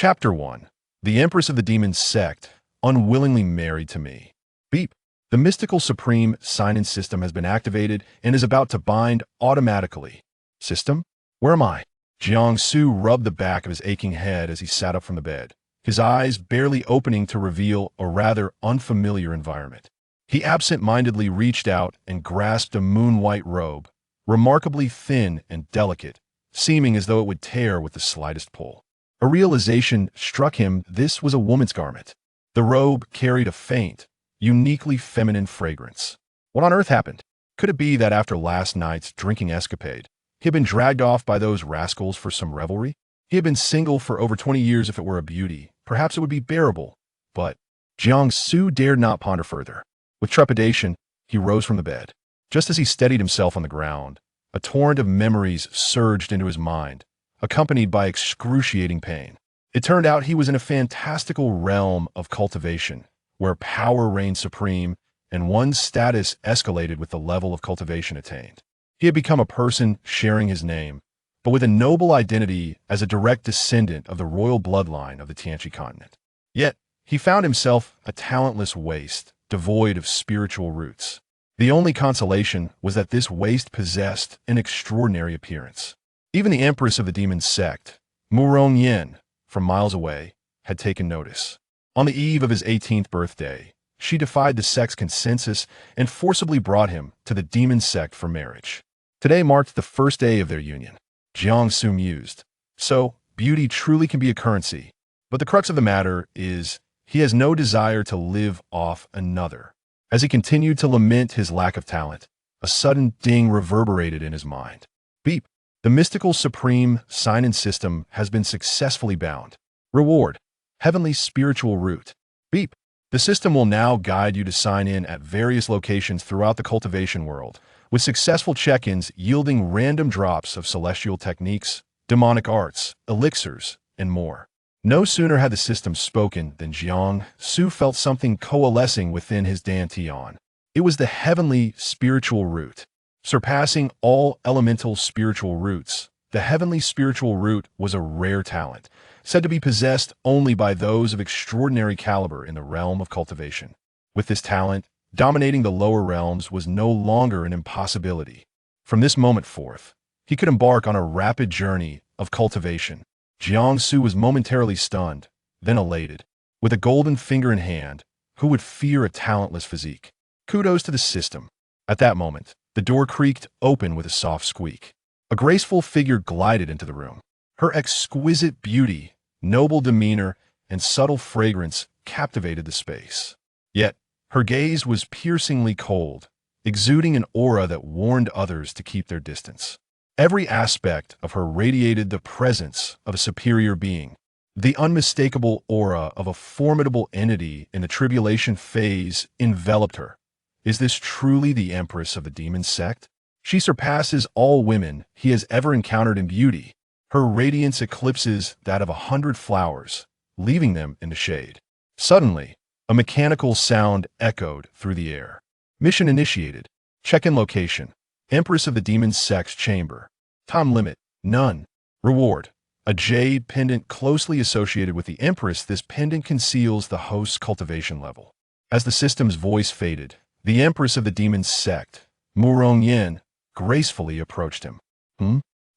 Chapter 1. The Empress of the Demon Sect, unwillingly married to me. Beep. The mystical supreme sign-in system has been activated and is about to bind automatically. System? Where am I? Jiangsu rubbed the back of his aching head as he sat up from the bed, his eyes barely opening to reveal a rather unfamiliar environment. He absent-mindedly reached out and grasped a moon-white robe, remarkably thin and delicate, seeming as though it would tear with the slightest pull. A realization struck him: this was a woman's garment. The robe carried a faint, uniquely feminine fragrance. What on earth happened? Could it be that after last night's drinking escapade, he had been dragged off by those rascals for some revelry? He had been single for over 20 years. If it were a beauty, perhaps it would be bearable. But Jiangsu dared not ponder further. With trepidation, he rose from the bed. Just as he steadied himself on the ground, a torrent of memories surged into his mind, accompanied by excruciating pain. It turned out he was in a fantastical realm of cultivation, where power reigned supreme and one's status escalated with the level of cultivation attained. He had become a person sharing his name, but with a noble identity as a direct descendant of the royal bloodline of the Tianqi continent. Yet, he found himself a talentless waste, devoid of spiritual roots. The only consolation was that this waste possessed an extraordinary appearance. Even the Empress of the Demon Sect, Murong Yin, from miles away, had taken notice. On the eve of his 18th birthday, she defied the sect's consensus and forcibly brought him to the Demon Sect for marriage. Today marked the first day of their union. Jiangsu mused. So, beauty truly can be a currency, but the crux of the matter is he has no desire to live off another. As he continued to lament his lack of talent, a sudden ding reverberated in his mind. Beep. The mystical supreme sign-in system has been successfully bound. Reward: heavenly spiritual root. Beep. The system will now guide you to sign in at various locations throughout the cultivation world, with successful check-ins yielding random drops of celestial techniques, demonic arts, elixirs, and more. No sooner had the system spoken than Jiangsu felt something coalescing within his dantian. It was the heavenly spiritual root. Surpassing all elemental spiritual roots, the heavenly spiritual root was a rare talent, said to be possessed only by those of extraordinary caliber in the realm of cultivation. With this talent, dominating the lower realms was no longer an impossibility. From this moment forth, he could embark on a rapid journey of cultivation. Jiangsu was momentarily stunned, then elated. With a golden finger in hand, who would fear a talentless physique? Kudos to the system. At that moment, the door creaked open with a soft squeak. A graceful figure glided into the room. Her exquisite beauty, noble demeanor, and subtle fragrance captivated the space. Yet, her gaze was piercingly cold, exuding an aura that warned others to keep their distance. Every aspect of her radiated the presence of a superior being, the unmistakable aura of a formidable entity in the tribulation phase enveloped her. Is this truly the Empress of the Demon Sect? She surpasses all women he has ever encountered in beauty. Her radiance eclipses that of 100 flowers, leaving them in the shade. Suddenly, a mechanical sound echoed through the air. Mission initiated. Check-in location: Empress of the Demon Sect's chamber. Time limit: none. Reward: a jade pendant closely associated with the Empress. This pendant conceals the host's cultivation level. As the system's voice faded, the Empress of the Demon Sect, Murong Yin, gracefully approached him.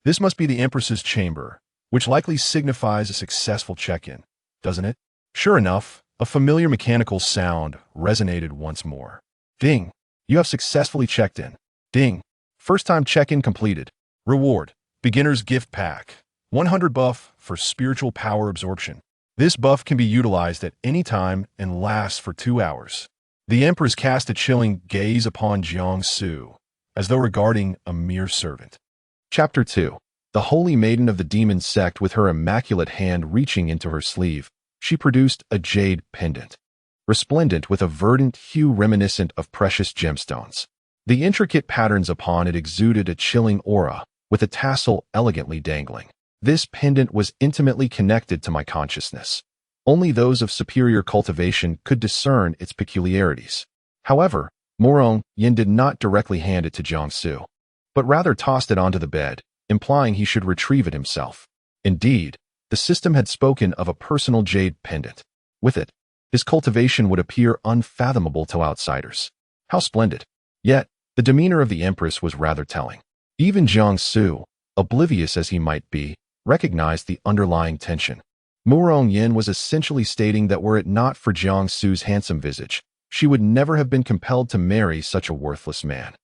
This must be the Empress's chamber, which likely signifies a successful check-in, doesn't it? Sure enough, a familiar mechanical sound resonated once more. Ding! You have successfully checked in. Ding! First-time check-in completed. Reward: beginner's gift pack. 100 buff for spiritual power absorption. This buff can be utilized at any time and lasts for 2 hours. The Empress cast a chilling gaze upon Jiangsu, as though regarding a mere servant. Chapter 2. The Holy Maiden of the Demon Sect. With her immaculate hand reaching into her sleeve, she produced a jade pendant, resplendent with a verdant hue reminiscent of precious gemstones. The intricate patterns upon it exuded a chilling aura, with a tassel elegantly dangling. This pendant was intimately connected to my consciousness. Only those of superior cultivation could discern its peculiarities. However, Murong Yin did not directly hand it to Jiangsu, but rather tossed it onto the bed, implying he should retrieve it himself. Indeed, The system had spoken of a personal jade pendant. With it, his cultivation would appear unfathomable to outsiders. How splendid! Yet, the demeanor of the Empress was rather telling. Even Jiangsu, oblivious as he might be, recognized the underlying tension. Murong Yin was essentially stating that were it not for Jiangsu's handsome visage, she would never have been compelled to marry such a worthless man.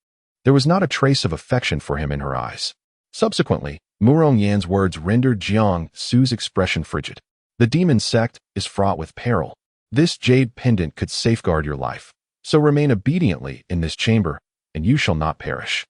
There was not a trace of affection for him in her eyes. Subsequently, Murong Yan's words rendered Jiang Su's expression frigid. The demon sect is fraught with peril. This jade pendant could safeguard your life. So remain obediently in this chamber, and you shall not perish.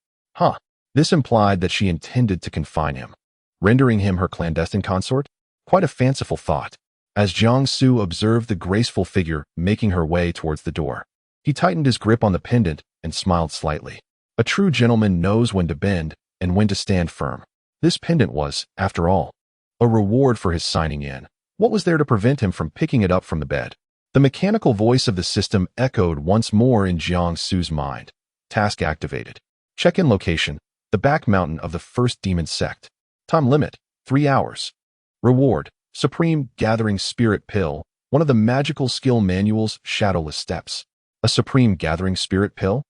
This implied that she intended to confine him, rendering him her clandestine consort? Quite a fanciful thought. As Jiang Su observed the graceful figure making her way towards the door, he tightened his grip on the pendant and smiled slightly. A true gentleman knows when to bend and when to stand firm. This pendant was, after all, a reward for his signing in. What was there to prevent him from picking it up from the bed? The mechanical voice of the system echoed once more in Jiang Su's mind. Task activated. Check-in location, the back mountain of the first demon sect. Time limit, 3 hours. Reward, Supreme Gathering Spirit Pill, one of the magical skill manual's shadowless steps. A Supreme Gathering Spirit Pill?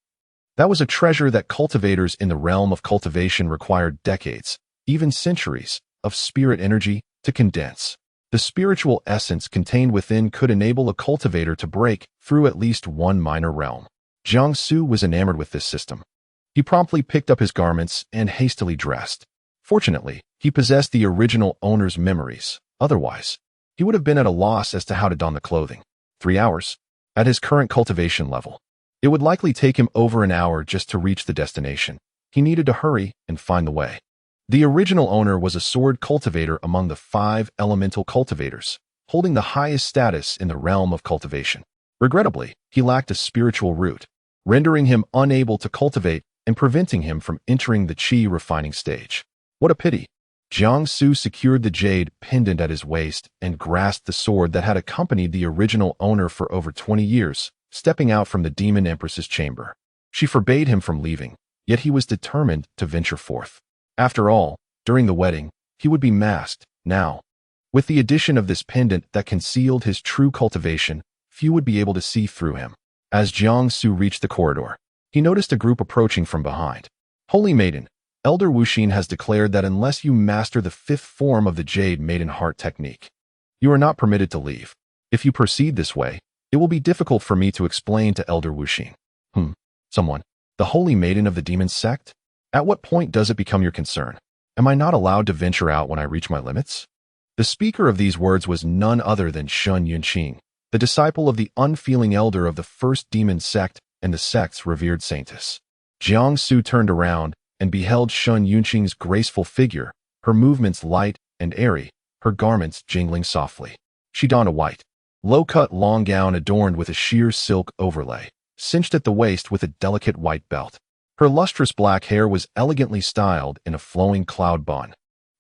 That was a treasure that cultivators in the realm of cultivation required decades, even centuries, of spirit energy to condense. The spiritual essence contained within could enable a cultivator to break through at least one minor realm. Jiang Su was enamored with this system. He promptly picked up his garments and hastily dressed. Fortunately, he possessed the original owner's memories. Otherwise, he would have been at a loss as to how to don the clothing. 3 hours. At his current cultivation level, it would likely take him over an hour just to reach the destination. He needed to hurry and find the way. The original owner was a sword cultivator among the 5 elemental cultivators, holding the highest status in the realm of cultivation. Regrettably, he lacked a spiritual root, rendering him unable to cultivate and preventing him from entering the qi refining stage. What a pity! Jiang Su secured the jade pendant at his waist and grasped the sword that had accompanied the original owner for over 20 years, stepping out from the demon empress's chamber. She forbade him from leaving, yet he was determined to venture forth. After all, during the wedding, he would be masked. Now, with the addition of this pendant that concealed his true cultivation, few would be able to see through him. As Jiang Su reached the corridor, he noticed a group approaching from behind. Holy Maiden, Elder Wuxin has declared that unless you master the 5th form of the Jade Maiden Heart technique, you are not permitted to leave. If you proceed this way, it will be difficult for me to explain to Elder Wuxin. Someone. The Holy Maiden of the Demon Sect? At what point does it become your concern? Am I not allowed to venture out when I reach my limits? The speaker of these words was none other than Shun Yunqing, the disciple of the unfeeling elder of the first demon sect and the sect's revered saintess. Jiang Su turned around and beheld Shun Yunqing's graceful figure, her movements light and airy, her garments jingling softly. She donned a white, low-cut long gown adorned with a sheer silk overlay, cinched at the waist with a delicate white belt. Her lustrous black hair was elegantly styled in a flowing cloud bun,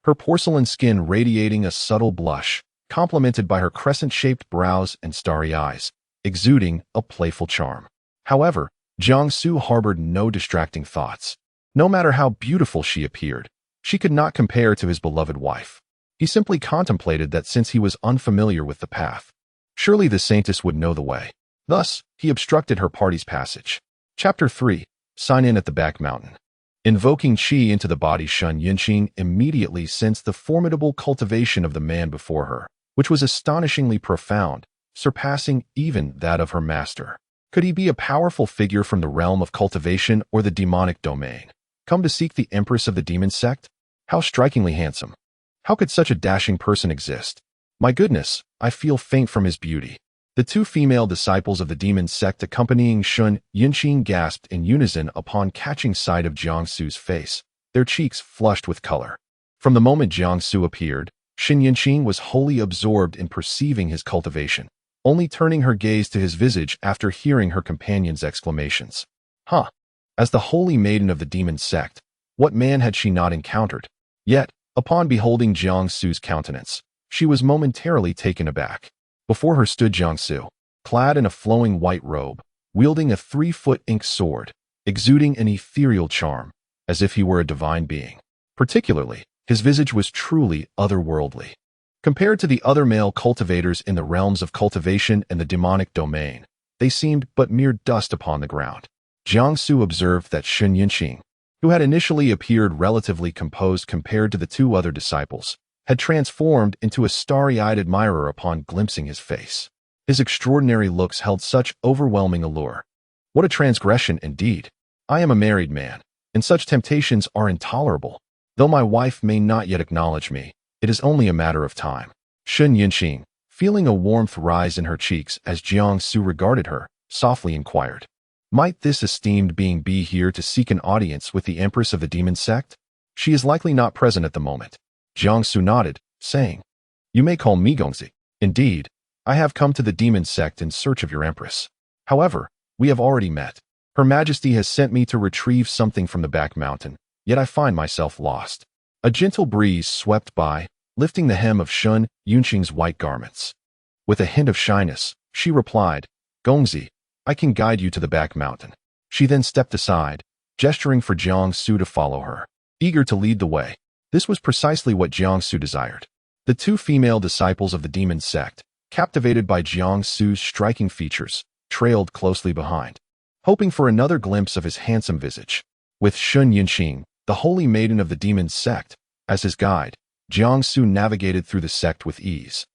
her porcelain skin radiating a subtle blush, complemented by her crescent-shaped brows and starry eyes, exuding a playful charm. However, Jiang Su harbored no distracting thoughts. No matter how beautiful she appeared, she could not compare to his beloved wife. He simply contemplated that since he was unfamiliar with the path, surely the saintess would know the way. Thus, he obstructed her party's passage. Chapter 3. Sign in at the back mountain. Invoking qi into the body, Shun Yunqing immediately sensed the formidable cultivation of the man before her, which was astonishingly profound, surpassing even that of her master. Could he be a powerful figure from the realm of cultivation or the demonic domain, come to seek the Empress of the Demon Sect? How strikingly handsome! How could such a dashing person exist? My goodness, I feel faint from his beauty. The 2 female disciples of the demon sect accompanying Shun Yunqing gasped in unison upon catching sight of Jiang Su's face, their cheeks flushed with color. From the moment Jiang Su appeared, Shun Yunqing was wholly absorbed in perceiving his cultivation, only turning her gaze to his visage after hearing her companion's exclamations. As the holy maiden of the demon sect, what man had she not encountered? Yet, upon beholding Jiang Su's countenance, she was momentarily taken aback. Before her stood Jiang Su, clad in a flowing white robe, wielding a 3-foot ink sword, exuding an ethereal charm, as if he were a divine being. Particularly, his visage was truly otherworldly. Compared to the other male cultivators in the realms of cultivation and the demonic domain, they seemed but mere dust upon the ground. Jiangsu observed that Shun Yunqing, who had initially appeared relatively composed compared to the two other disciples, had transformed into a starry-eyed admirer upon glimpsing his face. His extraordinary looks held such overwhelming allure. What a transgression indeed! I am a married man, and such temptations are intolerable. Though my wife may not yet acknowledge me, it is only a matter of time. Shun Yunqing, feeling a warmth rise in her cheeks as Jiangsu regarded her, softly inquired, "Might this esteemed being be here to seek an audience with the Empress of the Demon Sect? She is likely not present at the moment." Jiangsu nodded, saying, "You may call me Gongzi. Indeed, I have come to the Demon Sect in search of your Empress. However, we have already met. Her Majesty has sent me to retrieve something from the back mountain, yet I find myself lost." A gentle breeze swept by, lifting the hem of Shun Yunqing's white garments. With a hint of shyness, she replied, "Gongzi, I can guide you to the back mountain." She then stepped aside, gesturing for Jiangsu to follow her, eager to lead the way. This was precisely what Jiangsu desired. The two female disciples of the Demon Sect, captivated by Jiangsu's striking features, trailed closely behind, hoping for another glimpse of his handsome visage. With Shun Yunqing, the holy maiden of the Demon Sect, as his guide, Jiangsu navigated through the sect with ease,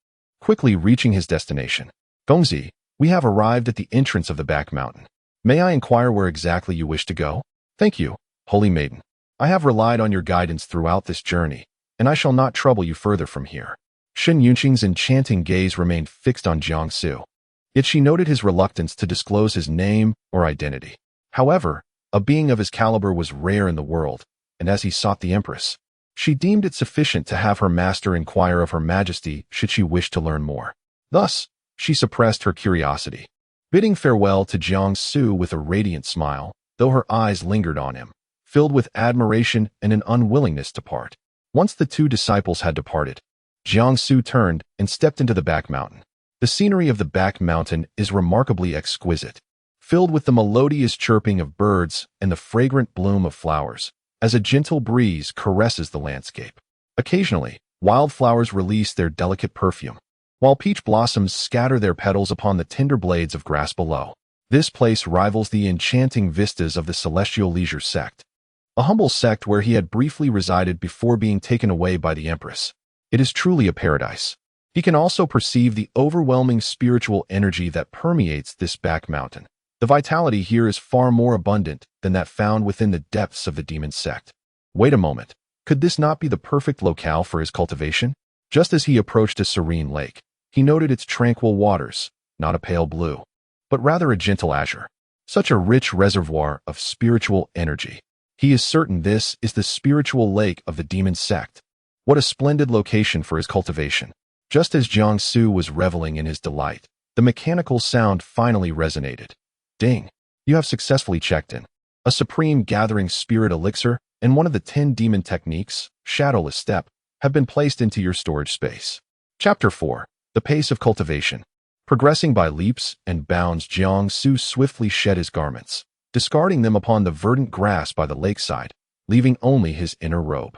quickly reaching his destination. "Gongzi, we have arrived at the entrance of the back mountain. May I inquire where exactly you wish to go?" "Thank you, holy maiden. I have relied on your guidance throughout this journey, and I shall not trouble you further from here." Shun Yunqing's enchanting gaze remained fixed on Jiangsu, yet she noted his reluctance to disclose his name or identity. However, a being of his caliber was rare in the world, and as he sought the Empress, she deemed it sufficient to have her master inquire of Her Majesty should she wish to learn more. Thus, she suppressed her curiosity, bidding farewell to Jiangsu with a radiant smile, though her eyes lingered on him, filled with admiration and an unwillingness to part. Once the two disciples had departed, Jiangsu turned and stepped into the back mountain. The scenery of the back mountain is remarkably exquisite, filled with the melodious chirping of birds and the fragrant bloom of flowers, as a gentle breeze caresses the landscape. Occasionally, wildflowers release their delicate perfume, while peach blossoms scatter their petals upon the tender blades of grass below. This place rivals the enchanting vistas of the Celestial Leisure Sect, a humble sect where he had briefly resided before being taken away by the Empress. It is truly a paradise. He can also perceive the overwhelming spiritual energy that permeates this back mountain. The vitality here is far more abundant than that found within the depths of the Demon Sect. Wait a moment. Could this not be the perfect locale for his cultivation? Just as he approached a serene lake, he noted its tranquil waters, not a pale blue, but rather a gentle azure. Such a rich reservoir of spiritual energy. He is certain this is the spiritual lake of the Demon Sect. What a splendid location for his cultivation. Just as Jiangsu was reveling in his delight, the mechanical sound finally resonated. Ding! You have successfully checked in. A supreme gathering spirit elixir and one of the 10 demon techniques, Shadowless Step, have been placed into your storage space. Chapter 4. The Pace of Cultivation. Progressing by leaps and bounds, Jiangsu swiftly shed his garments, discarding them upon the verdant grass by the lakeside, leaving only his inner robe.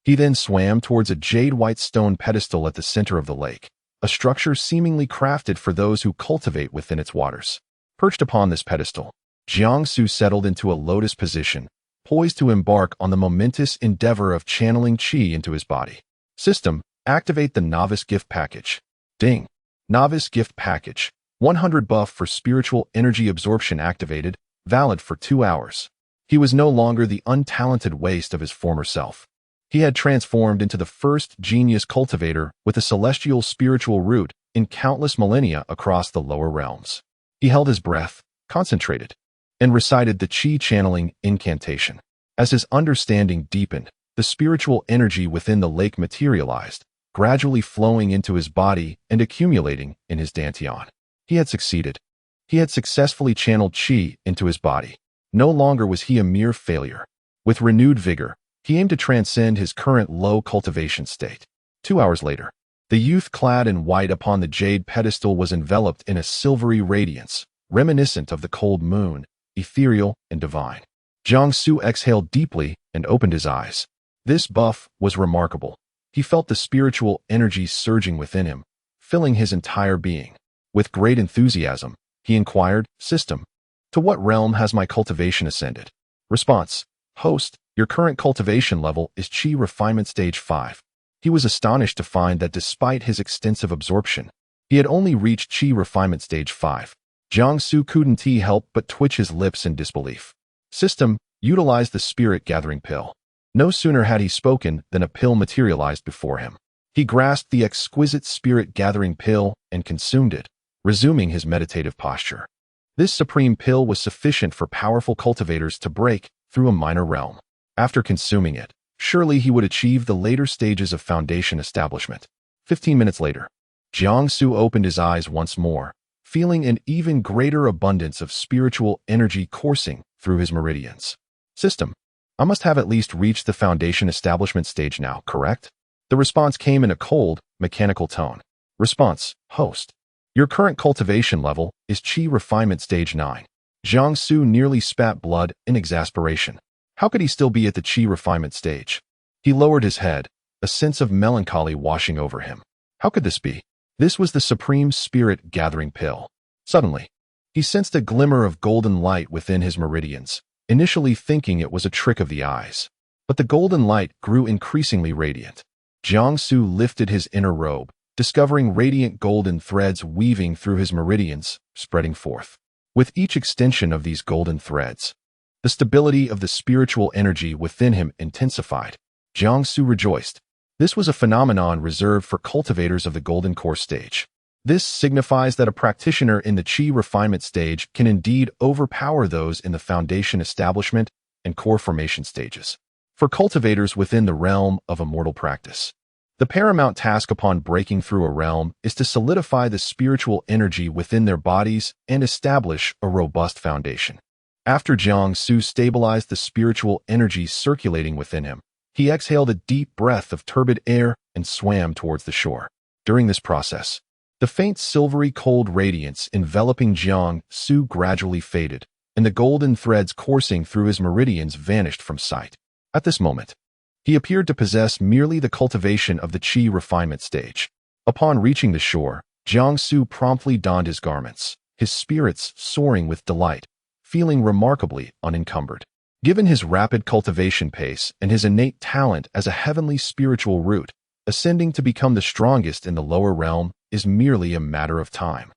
He then swam towards a jade-white stone pedestal at the center of the lake, a structure seemingly crafted for those who cultivate within its waters. Perched upon this pedestal, Jiangsu settled into a lotus position, poised to embark on the momentous endeavor of channeling qi into his body. System, activate the Novice Gift Package. Ding! Novice Gift Package. 100 buff for spiritual energy absorption activated, valid for 2 hours. He was no longer the untalented waste of his former self. He had transformed into the first genius cultivator with a celestial spiritual root in countless millennia across the lower realms. He held his breath, concentrated, and recited the qi channeling incantation. As his understanding deepened, the spiritual energy within the lake materialized, gradually flowing into his body and accumulating in his dantian. He had succeeded. He had successfully channeled qi into his body. No longer was he a mere failure. With renewed vigor, he aimed to transcend his current low cultivation state. 2 hours later, the youth clad in white upon the jade pedestal was enveloped in a silvery radiance, reminiscent of the cold moon, ethereal and divine. Jiangsu exhaled deeply and opened his eyes. This buff was remarkable. He felt the spiritual energy surging within him, filling his entire being. With great enthusiasm, he inquired, "System, to what realm has my cultivation ascended?" Response: Host, your current cultivation level is Qi Refinement Stage 5. He was astonished to find that despite his extensive absorption, he had only reached Qi Refinement Stage 5. Jiangsu couldn't help but twitch his lips in disbelief. System, utilize the spirit gathering pill. No sooner had he spoken than a pill materialized before him. He grasped the exquisite spirit gathering pill and consumed it, resuming his meditative posture. This supreme pill was sufficient for powerful cultivators to break through a minor realm. After consuming it, surely he would achieve the later stages of foundation establishment. 15 minutes later, Jiangsu opened his eyes once more, feeling an even greater abundance of spiritual energy coursing through his meridians. System, I must have at least reached the foundation establishment stage now, correct? The response came in a cold, mechanical tone. Response: Host, your current cultivation level is Qi Refinement Stage 9. Jiangsu nearly spat blood in exasperation. How could he still be at the Qi Refinement stage? He lowered his head, a sense of melancholy washing over him. How could this be? This was the supreme spirit gathering pill. Suddenly, he sensed a glimmer of golden light within his meridians, initially thinking it was a trick of the eyes. But the golden light grew increasingly radiant. Jiangsu lifted his inner robe, discovering radiant golden threads weaving through his meridians, spreading forth. With each extension of these golden threads, the stability of the spiritual energy within him intensified. Jiangsu rejoiced. This was a phenomenon reserved for cultivators of the Golden Core stage. This signifies that a practitioner in the Qi Refinement stage can indeed overpower those in the Foundation Establishment and Core Formation stages. For cultivators within the realm of immortal practice, the paramount task upon breaking through a realm is to solidify the spiritual energy within their bodies and establish a robust foundation. After Jiangsu stabilized the spiritual energy circulating within him, he exhaled a deep breath of turbid air and swam towards the shore. During this process, the faint silvery cold radiance enveloping Jiangsu gradually faded, and the golden threads coursing through his meridians vanished from sight. At this moment, he appeared to possess merely the cultivation of the Qi Refinement stage. Upon reaching the shore, Jiangsu promptly donned his garments, his spirits soaring with delight, feeling remarkably unencumbered. Given his rapid cultivation pace and his innate talent as a heavenly spiritual root, ascending to become the strongest in the lower realm is merely a matter of time.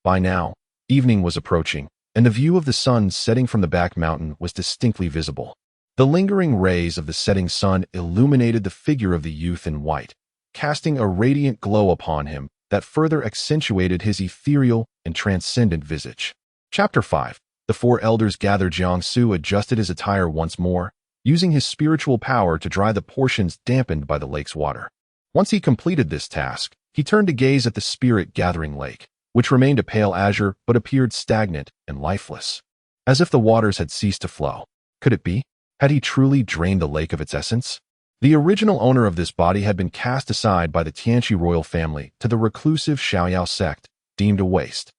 By now, evening was approaching, and the view of the sun setting from the back mountain was distinctly visible. The lingering rays of the setting sun illuminated the figure of the youth in white, casting a radiant glow upon him that further accentuated his ethereal and transcendent visage. Chapter 5. The four elders gathered. Jiangsu adjusted his attire once more, using his spiritual power to dry the portions dampened by the lake's water. Once he completed this task, he turned to gaze at the spirit-gathering lake, which remained a pale azure but appeared stagnant and lifeless, as if the waters had ceased to flow. Could it be? Had he truly drained the lake of its essence? The original owner of this body had been cast aside by the Tianqi royal family to the reclusive Shaoyao sect, deemed a waste,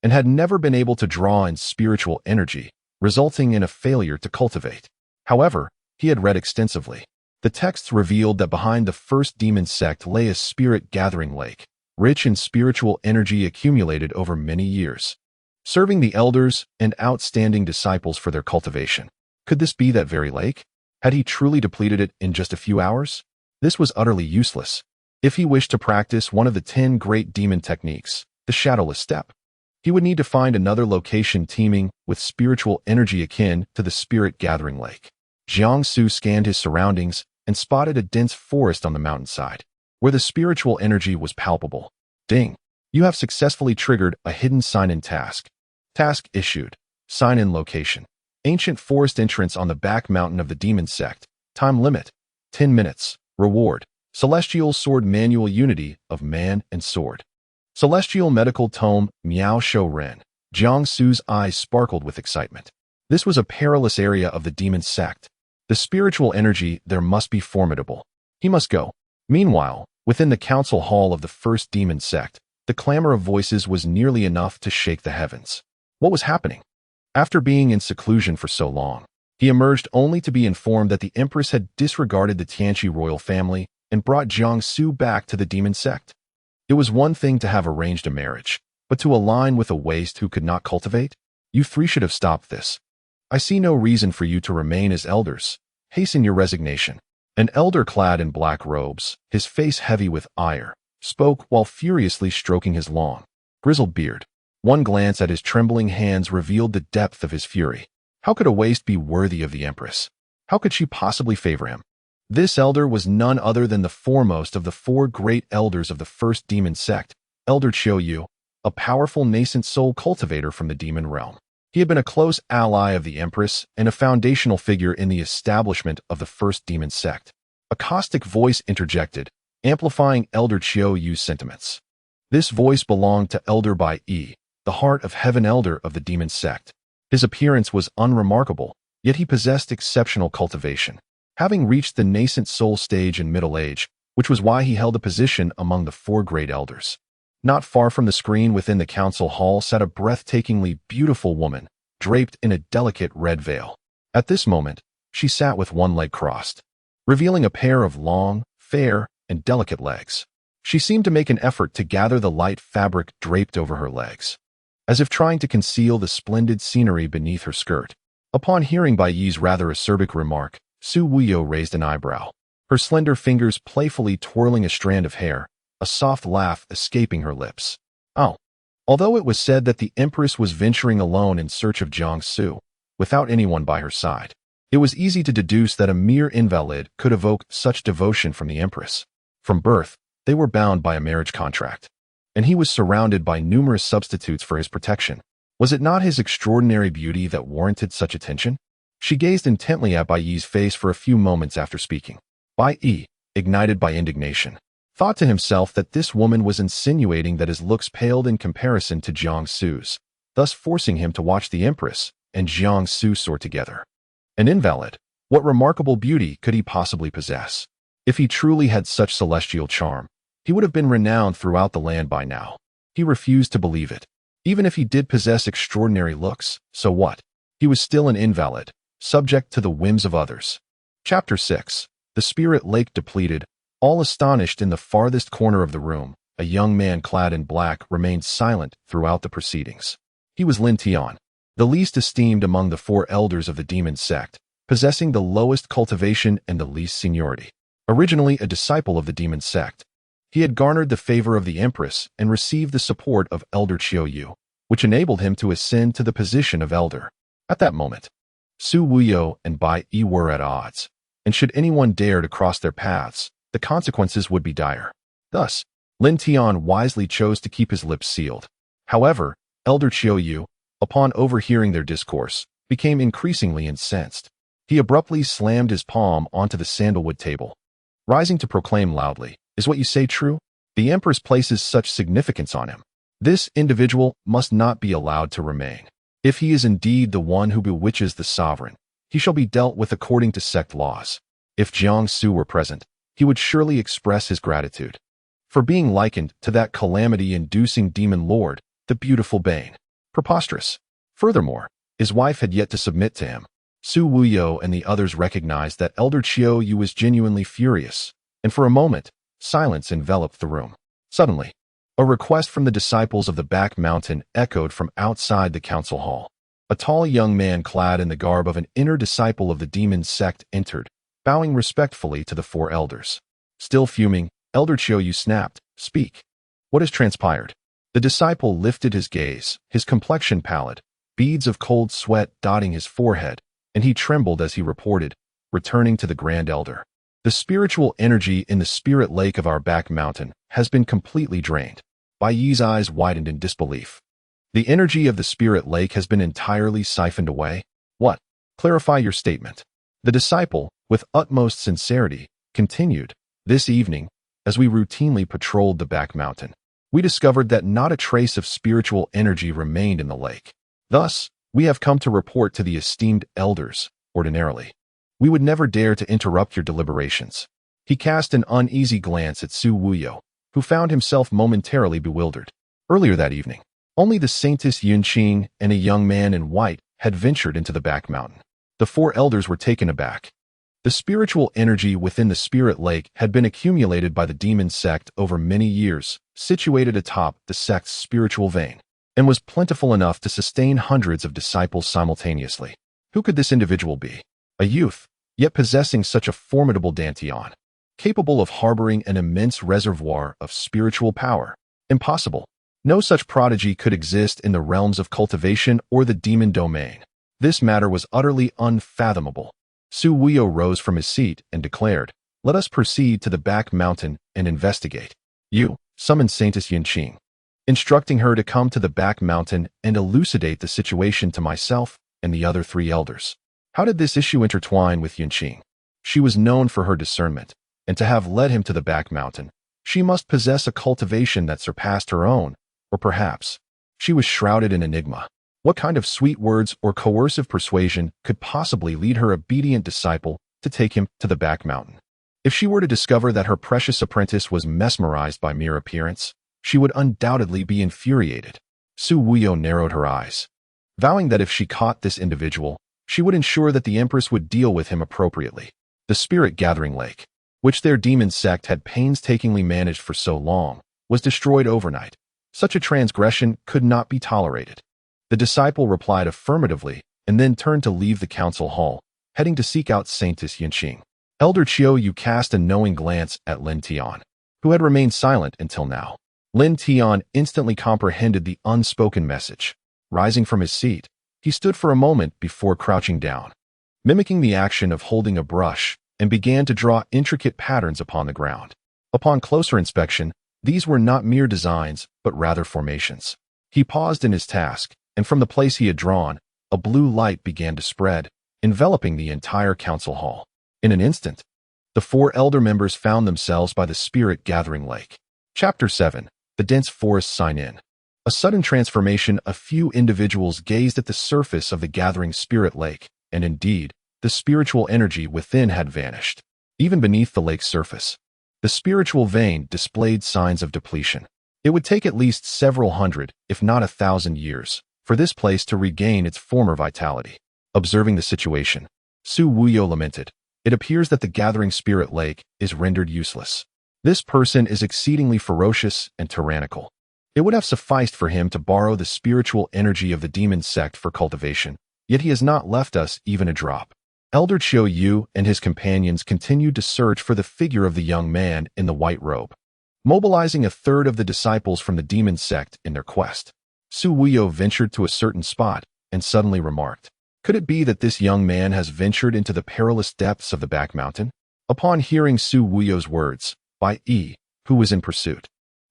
and had never been able to draw in spiritual energy, resulting in a failure to cultivate. However, he had read extensively. The texts revealed that behind the first demon sect lay a spirit-gathering lake, rich in spiritual energy accumulated over many years, serving the elders and outstanding disciples for their cultivation. Could this be that very lake? Had he truly depleted it in just a few hours? This was utterly useless. If he wished to practice one of the 10 great demon techniques, the shadowless step, he would need to find another location teeming with spiritual energy akin to the spirit-gathering lake. Jiangsu scanned his surroundings and spotted a dense forest on the mountainside, where the spiritual energy was palpable. Ding! You have successfully triggered a hidden sign-in task. Task issued. Sign-in location: ancient forest entrance on the back mountain of the demon sect. Time limit: 10 minutes. Reward: celestial sword manual unity of man and sword. Celestial medical tome Miao Shou Ren. Jiangsu's eyes sparkled with excitement. This was a perilous area of the demon sect. The spiritual energy there must be formidable. He must go. Meanwhile, within the council hall of the first demon sect, the clamor of voices was nearly enough to shake the heavens. What was happening? After being in seclusion for so long, he emerged only to be informed that the Empress had disregarded the Tianqi royal family and brought Jiangsu back to the demon sect. It was one thing to have arranged a marriage, but to align with a waste who could not cultivate? You three should have stopped this. I see no reason for you to remain as elders. Hasten your resignation. An elder clad in black robes, his face heavy with ire, spoke while furiously stroking his long, grizzled beard. One glance at his trembling hands revealed the depth of his fury. How could a waste be worthy of the Empress? How could she possibly favor him? This elder was none other than the foremost of the four great elders of the first demon sect, Elder Qiu, a powerful nascent soul cultivator from the demon realm. He had been a close ally of the Empress and a foundational figure in the establishment of the first demon sect. A caustic voice interjected, amplifying Elder Qiu's sentiments. This voice belonged to Elder Bai Yi, the heart of heaven elder of the demon sect. His appearance was unremarkable, yet he possessed exceptional cultivation, having reached the nascent soul stage in middle age, which was why he held a position among the four great elders. Not far from the screen within the council hall sat a breathtakingly beautiful woman, draped in a delicate red veil. At this moment, she sat with one leg crossed, revealing a pair of long, fair, and delicate legs. She seemed to make an effort to gather the light fabric draped over her legs, as if trying to conceal the splendid scenery beneath her skirt. Upon hearing Bai Yi's rather acerbic remark, Su Wuyo raised an eyebrow, her slender fingers playfully twirling a strand of hair, a soft laugh escaping her lips. Oh. Although it was said that the Empress was venturing alone in search of Jiangsu, without anyone by her side, it was easy to deduce that a mere invalid could evoke such devotion from the Empress. From birth, they were bound by a marriage contract, and he was surrounded by numerous substitutes for his protection. Was it not his extraordinary beauty that warranted such attention? She gazed intently at Bai Yi's face for a few moments after speaking. Bai Yi, ignited by indignation, thought to himself that this woman was insinuating that his looks paled in comparison to Jiangsu's, thus forcing him to watch the Empress and Jiangsu soar together. An invalid, what remarkable beauty could he possibly possess? If he truly had such celestial charm, he would have been renowned throughout the land by now. He refused to believe it. Even if he did possess extraordinary looks, so what? He was still an invalid, subject to the whims of others. Chapter 6. The Spirit Lake depleted. All astonished, in the farthest corner of the room, a young man clad in black remained silent throughout the proceedings. He was Lin Tian, the least esteemed among the four elders of the demon sect, possessing the lowest cultivation and the least seniority. Originally a disciple of the demon sect, he had garnered the favor of the Empress and received the support of Elder Qiu, which enabled him to ascend to the position of elder. At that moment, Su Wuyo and Bai Yi were at odds, and should anyone dare to cross their paths, the consequences would be dire. Thus, Lin Tian wisely chose to keep his lips sealed. However, Elder Qiu, upon overhearing their discourse, became increasingly incensed. He abruptly slammed his palm onto the sandalwood table, rising to proclaim loudly, "Is what you say true? The Empress places such significance on him. This individual must not be allowed to remain. If he is indeed the one who bewitches the sovereign, he shall be dealt with according to sect laws. If Jiangsu were present, he would surely express his gratitude for being likened to that calamity-inducing demon lord, the beautiful Bane. Preposterous. Furthermore, his wife had yet to submit to him. Su Wuyo and the others recognized that Elder Qiu was genuinely furious, and for a moment, silence enveloped the room. Suddenly, a request from the disciples of the back mountain echoed from outside the council hall. A tall young man clad in the garb of an inner disciple of the demon sect entered, bowing respectfully to the four elders. Still fuming, Elder Qiu snapped, "Speak. What has transpired?" The disciple lifted his gaze, his complexion pallid, beads of cold sweat dotting his forehead, and he trembled as he reported, returning to the Grand Elder. "The spiritual energy in the spirit lake of our back mountain has been completely drained." Bai Yi's eyes widened in disbelief. "The energy of the spirit lake has been entirely siphoned away? What? Clarify your statement." The disciple, with utmost sincerity, continued, "This evening, as we routinely patrolled the back mountain, we discovered that not a trace of spiritual energy remained in the lake. Thus, we have come to report to the esteemed elders. Ordinarily, we would never dare to interrupt your deliberations." He cast an uneasy glance at Su Wuyo, who found himself momentarily bewildered. Earlier that evening, only the Saintess Yunqing and a young man in white had ventured into the back mountain. The four elders were taken aback. The spiritual energy within the spirit lake had been accumulated by the demon sect over many years, situated atop the sect's spiritual vein, and was plentiful enough to sustain hundreds of disciples simultaneously. Who could this individual be? A youth, yet possessing such a formidable dantian, capable of harboring an immense reservoir of spiritual power. Impossible. No such prodigy could exist in the realms of cultivation or the demon domain. This matter was utterly unfathomable. Su Wuyo rose from his seat and declared, "Let us proceed to the back mountain and investigate." You summoned Saintess Yinqing, instructing her to come to the back mountain and elucidate the situation to myself and the other 3 elders. How did this issue intertwine with Yinqing? She was known for her discernment, and to have led him to the back mountain, she must possess a cultivation that surpassed her own, or perhaps she was shrouded in enigma. What kind of sweet words or coercive persuasion could possibly lead her obedient disciple to take him to the back mountain? If she were to discover that her precious apprentice was mesmerized by mere appearance, she would undoubtedly be infuriated. Su Wuyo narrowed her eyes, vowing that if she caught this individual, she would ensure that the Empress would deal with him appropriately. The spirit gathering lake, which their demon sect had painstakingly managed for so long, was destroyed overnight. Such a transgression could not be tolerated. The disciple replied affirmatively and then turned to leave the council hall, heading to seek out Saintess Yinqing. Elder Chiu Yu cast a knowing glance at Lin Tian, who had remained silent until now. Lin Tian instantly comprehended the unspoken message. Rising from his seat, he stood for a moment before crouching down, mimicking the action of holding a brush, and began to draw intricate patterns upon the ground. Upon closer inspection, these were not mere designs, but rather formations. He paused in his task, and from the place he had drawn, a blue light began to spread, enveloping the entire council hall. In an instant, the 4 elder members found themselves by the spirit gathering lake. Chapter 7. The dense forest sign in. A sudden transformation. A few individuals gazed at the surface of the gathering spirit lake, and indeed, the spiritual energy within had vanished. Even beneath the lake's surface, the spiritual vein displayed signs of depletion. It would take at least several hundred, if not 1,000 years, for this place to regain its former vitality. Observing the situation, Su Wuyo lamented, "It appears that the gathering spirit lake is rendered useless. This person is exceedingly ferocious and tyrannical. It would have sufficed for him to borrow the spiritual energy of the demon sect for cultivation, yet he has not left us even a drop." Elder Chiu Yu and his companions continued to search for the figure of the young man in the white robe, mobilizing a third of the disciples from the demon sect in their quest. Su Wuyo ventured to a certain spot and suddenly remarked, "Could it be that this young man has ventured into the perilous depths of the back mountain?" Upon hearing Su Wuyo's words, Bai Yi, who was in pursuit,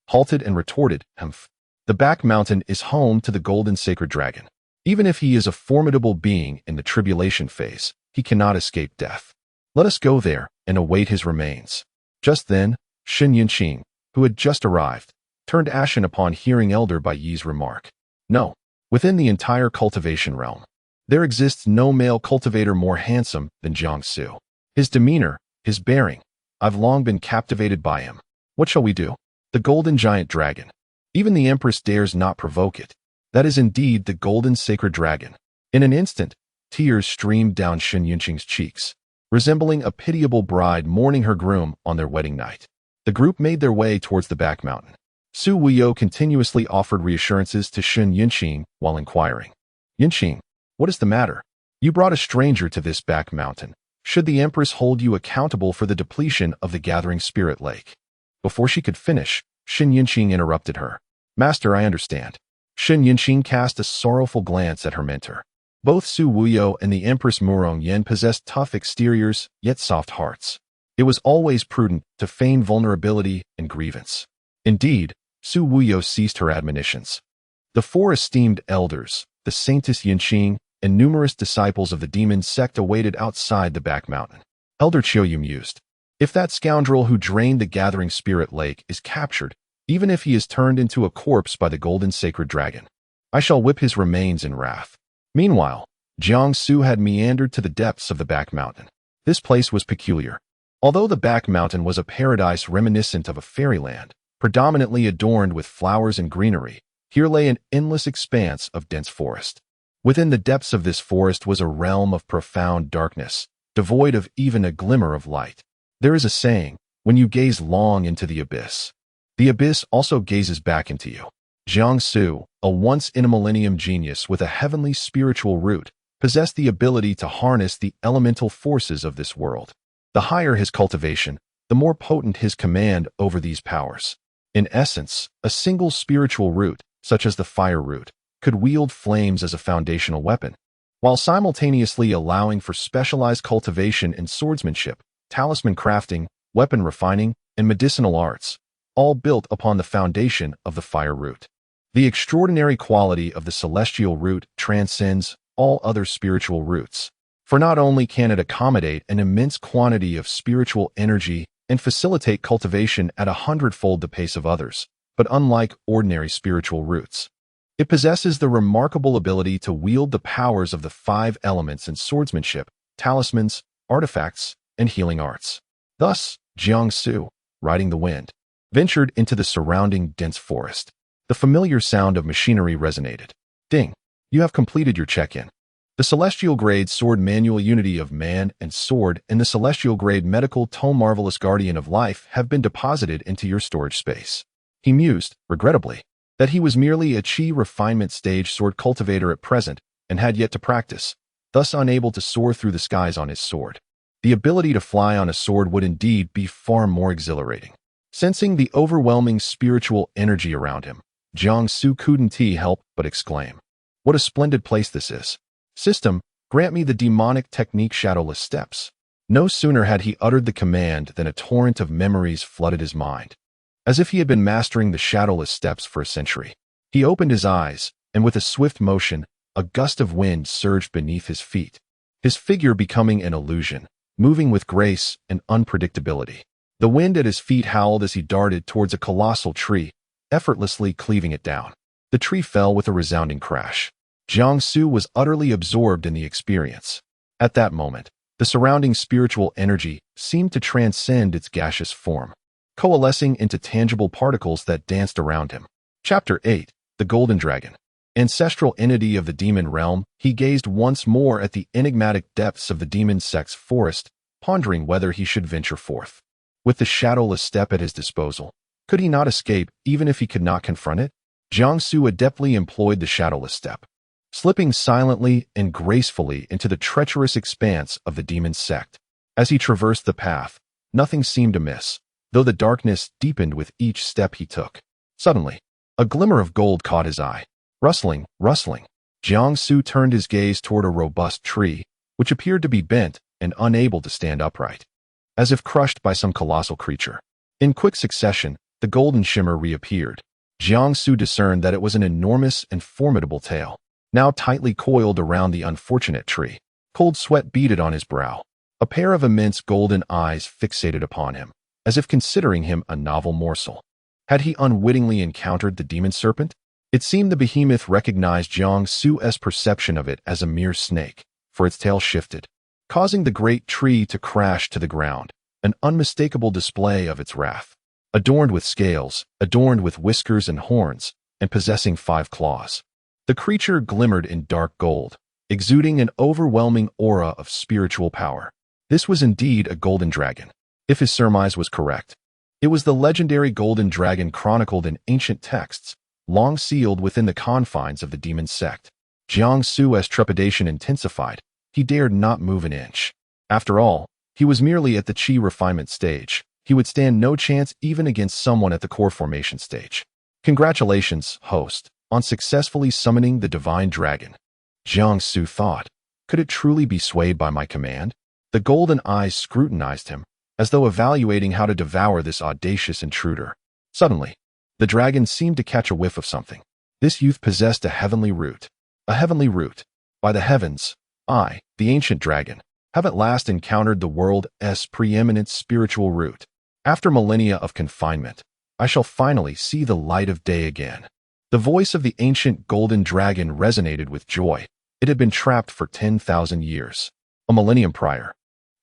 halted and retorted, "Humph. The back mountain is home to the golden sacred dragon. Even if he is a formidable being in the tribulation phase, he cannot escape death. Let us go there and await his remains." Just then, Shen Yinqing, who had just arrived, turned ashen upon hearing Elder Bai Yi's remark. "No, within the entire cultivation realm, there exists no male cultivator more handsome than Jiangsu. His demeanor, his bearing, I've long been captivated by him. What shall we do? The golden giant dragon. Even the Empress dares not provoke it. That is indeed the golden sacred dragon." In an instant, tears streamed down Shen Yinqing's cheeks, resembling a pitiable bride mourning her groom on their wedding night. The group made their way towards the back mountain. Su Wuyo continuously offered reassurances to Shen Yinqing while inquiring, "Yinqing, what is the matter? You brought a stranger to this back mountain. Should the Empress hold you accountable for the depletion of the gathering spirit lake?" Before she could finish, Shen Yinqing interrupted her. "Master, I understand." Shen Yinqing cast a sorrowful glance at her mentor. Both Su Wuyo and the Empress Murong Yen possessed tough exteriors, yet soft hearts. It was always prudent to feign vulnerability and grievance. Indeed, Su Wuyo ceased her admonitions. The 4 esteemed elders, the Saintess Yinqing, and numerous disciples of the demon sect awaited outside the back mountain. Elder Chiu Yu mused, "If that scoundrel who drained the gathering spirit lake is captured, even if he is turned into a corpse by the golden sacred dragon, I shall whip his remains in wrath." Meanwhile, Jiangsu had meandered to the depths of the back mountain. This place was peculiar. Although the back mountain was a paradise reminiscent of a fairyland, predominantly adorned with flowers and greenery, here lay an endless expanse of dense forest. Within the depths of this forest was a realm of profound darkness, devoid of even a glimmer of light. There is a saying, when you gaze long into the abyss also gazes back into you. Jiangsu, a once-in-a-millennium genius with a heavenly spiritual root, possessed the ability to harness the elemental forces of this world. The higher his cultivation, the more potent his command over these powers. In essence, a single spiritual root, such as the fire root, could wield flames as a foundational weapon, while simultaneously allowing for specialized cultivation in swordsmanship, talisman crafting, weapon refining, and medicinal arts, all built upon the foundation of the fire root. The extraordinary quality of the celestial root transcends all other spiritual roots, for not only can it accommodate an immense quantity of spiritual energy and facilitate cultivation at 100-fold the pace of others, but unlike ordinary spiritual roots, it possesses the remarkable ability to wield the powers of the 5 elements in swordsmanship, talismans, artifacts, and healing arts. Thus, Jiangsu, riding the wind, ventured into the surrounding dense forest. The familiar sound of machinery resonated. Ding! You have completed your check-in. The Celestial Grade Sword Manual Unity of Man and Sword and the Celestial Grade Medical Tome Marvelous Guardian of Life have been deposited into your storage space. He mused, regrettably, that he was merely a chi refinement stage sword cultivator at present and had yet to practice, thus unable to soar through the skies on his sword. The ability to fly on a sword would indeed be far more exhilarating. Sensing the overwhelming spiritual energy around him, Jiangsu couldn't help but exclaim, "What a splendid place this is! System, grant me the demonic technique Shadowless Steps." No sooner had he uttered the command than a torrent of memories flooded his mind. As if he had been mastering the Shadowless Steps for a century, he opened his eyes, and with a swift motion, a gust of wind surged beneath his feet, his figure becoming an illusion, moving with grace and unpredictability. The wind at his feet howled as he darted towards a colossal tree, effortlessly cleaving it down. The tree fell with a resounding crash. Jiangsu was utterly absorbed in the experience. At that moment, the surrounding spiritual energy seemed to transcend its gaseous form, coalescing into tangible particles that danced around him. Chapter 8. The Golden Dragon. Ancestral entity of the demon realm, he gazed once more at the enigmatic depths of the demon sect's forest, pondering whether he should venture forth. With the Shadowless Step at his disposal, could he not escape even if he could not confront it? Jiangsu adeptly employed the Shadowless Step, slipping silently and gracefully into the treacherous expanse of the demon sect. As he traversed the path, nothing seemed amiss, though the darkness deepened with each step he took. Suddenly, a glimmer of gold caught his eye. Rustling. Jiangsu turned his gaze toward a robust tree, which appeared to be bent and unable to stand upright, as if crushed by some colossal creature. In quick succession, the golden shimmer reappeared. Jiangsu discerned that it was an enormous and formidable tail, now tightly coiled around the unfortunate tree. Cold sweat beaded on his brow. A pair of immense golden eyes fixated upon him, as if considering him a novel morsel. Had he unwittingly encountered the demon serpent? It seemed the behemoth recognized Jiangsu's perception of it as a mere snake, for its tail shifted, causing the great tree to crash to the ground, an unmistakable display of its wrath. Adorned with scales, adorned with whiskers and horns, and possessing 5 claws, the creature glimmered in dark gold, exuding an overwhelming aura of spiritual power. This was indeed a golden dragon. If his surmise was correct, it was the legendary golden dragon chronicled in ancient texts, long sealed within the confines of the demon sect. Jiangsu's trepidation intensified. He dared not move an inch. After all, he was merely at the chi refinement stage. He would stand no chance even against someone at the core formation stage. Congratulations, host, on successfully summoning the divine dragon. Jiangsu thought, could it truly be swayed by my command? The golden eyes scrutinized him, as though evaluating how to devour this audacious intruder. Suddenly, the dragon seemed to catch a whiff of something. This youth possessed a heavenly root. A heavenly root. By the heavens, I, the ancient dragon, have at last encountered the world's preeminent spiritual root. After millennia of confinement, I shall finally see the light of day again. The voice of the ancient golden dragon resonated with joy. It had been trapped for 10,000 years. A millennium prior,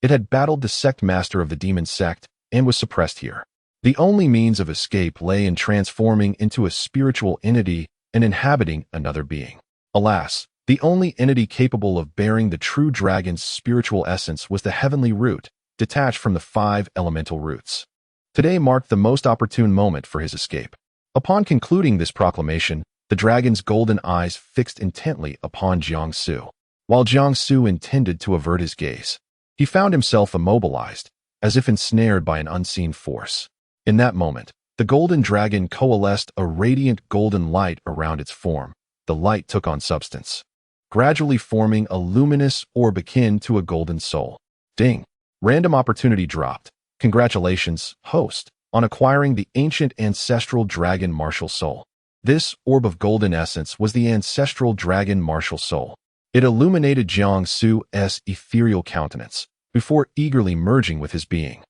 it had battled the sect master of the demon sect and was suppressed here. The only means of escape lay in transforming into a spiritual entity and inhabiting another being. Alas, The only entity capable of bearing the true dragon's spiritual essence was the heavenly root, detached from the 5 elemental roots. Today marked the most opportune moment for his escape. Upon concluding this proclamation, the dragon's golden eyes fixed intently upon Jiangsu. While Jiangsu intended to avert his gaze, he found himself immobilized, as if ensnared by an unseen force. In that moment, the golden dragon coalesced a radiant golden light around its form. The light took on substance, gradually forming a luminous orb akin to a golden soul. Ding! Random opportunity dropped. Congratulations, host, on acquiring the ancient ancestral dragon martial soul. This orb of golden essence was the ancestral dragon martial soul. It illuminated Jiangsu's ethereal countenance before eagerly merging with his being.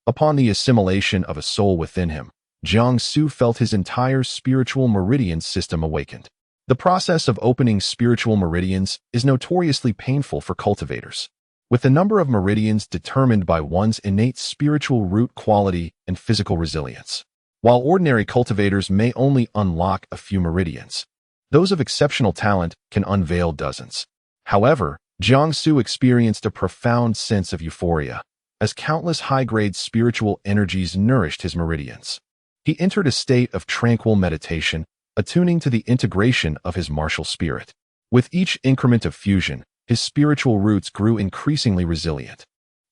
Upon the assimilation of a soul within him, Jiangsu felt his entire spiritual meridian system awakened. The process of opening spiritual meridians is notoriously painful for cultivators, with the number of meridians determined by one's innate spiritual root quality and physical resilience. While ordinary cultivators may only unlock a few meridians, those of exceptional talent can unveil dozens. However, Jiangsu experienced a profound sense of euphoria as countless high-grade spiritual energies nourished his meridians. He entered a state of tranquil meditation, attuning to the integration of his martial spirit. With each increment of fusion, his spiritual roots grew increasingly resilient,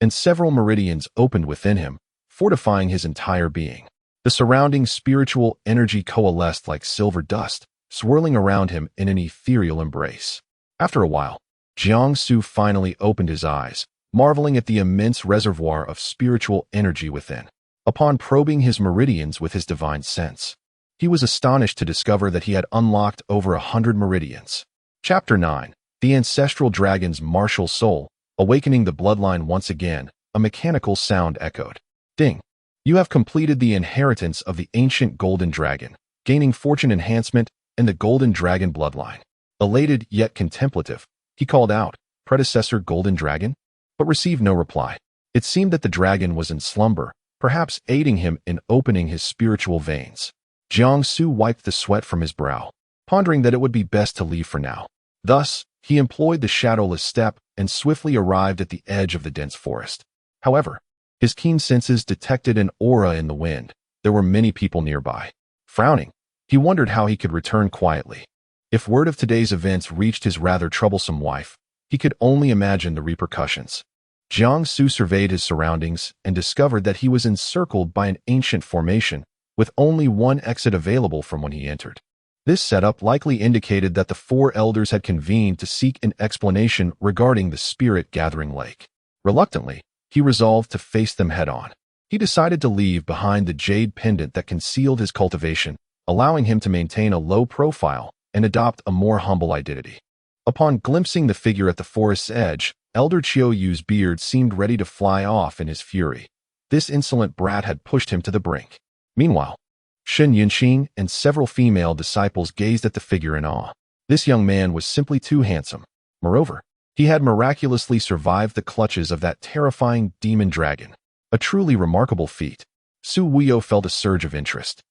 and several meridians opened within him, fortifying his entire being. The surrounding spiritual energy coalesced like silver dust, swirling around him in an ethereal embrace. After a while, Jiangsu finally opened his eyes, marveling at the immense reservoir of spiritual energy within. Upon probing his meridians with his divine sense, he was astonished to discover that he had unlocked over 100 meridians. Chapter 9. The Ancestral Dragon's Martial Soul. Awakening the bloodline once again, a mechanical sound echoed. Ding! You have completed the inheritance of the ancient golden dragon, gaining fortune enhancement and the golden dragon bloodline. Elated yet contemplative, he called out, "Predecessor golden dragon?" but received no reply. It seemed that the dragon was in slumber, perhaps aiding him in opening his spiritual veins. Jiangsu wiped the sweat from his brow, pondering that it would be best to leave for now. Thus, he employed the shadowless step and swiftly arrived at the edge of the dense forest. However, his keen senses detected an aura in the wind. There were many people nearby. Frowning, he wondered how he could return quietly. If word of today's events reached his rather troublesome wife, he could only imagine the repercussions. Jiangsu surveyed his surroundings and discovered that he was encircled by an ancient formation, with only one exit available from when he entered. This setup likely indicated that the 4 elders had convened to seek an explanation regarding the spirit-gathering lake. Reluctantly, he resolved to face them head-on. He decided to leave behind the jade pendant that concealed his cultivation, allowing him to maintain a low profile and adopt a more humble identity. Upon glimpsing the figure at the forest's edge, Elder Chiuyu's beard seemed ready to fly off in his fury. This insolent brat had pushed him to the brink. Meanwhile, Shen Yunqing and several female disciples gazed at the figure in awe. This young man was simply too handsome. Moreover, he had miraculously survived the clutches of that terrifying demon dragon. A truly remarkable feat. Su Wuyo felt a surge of interest,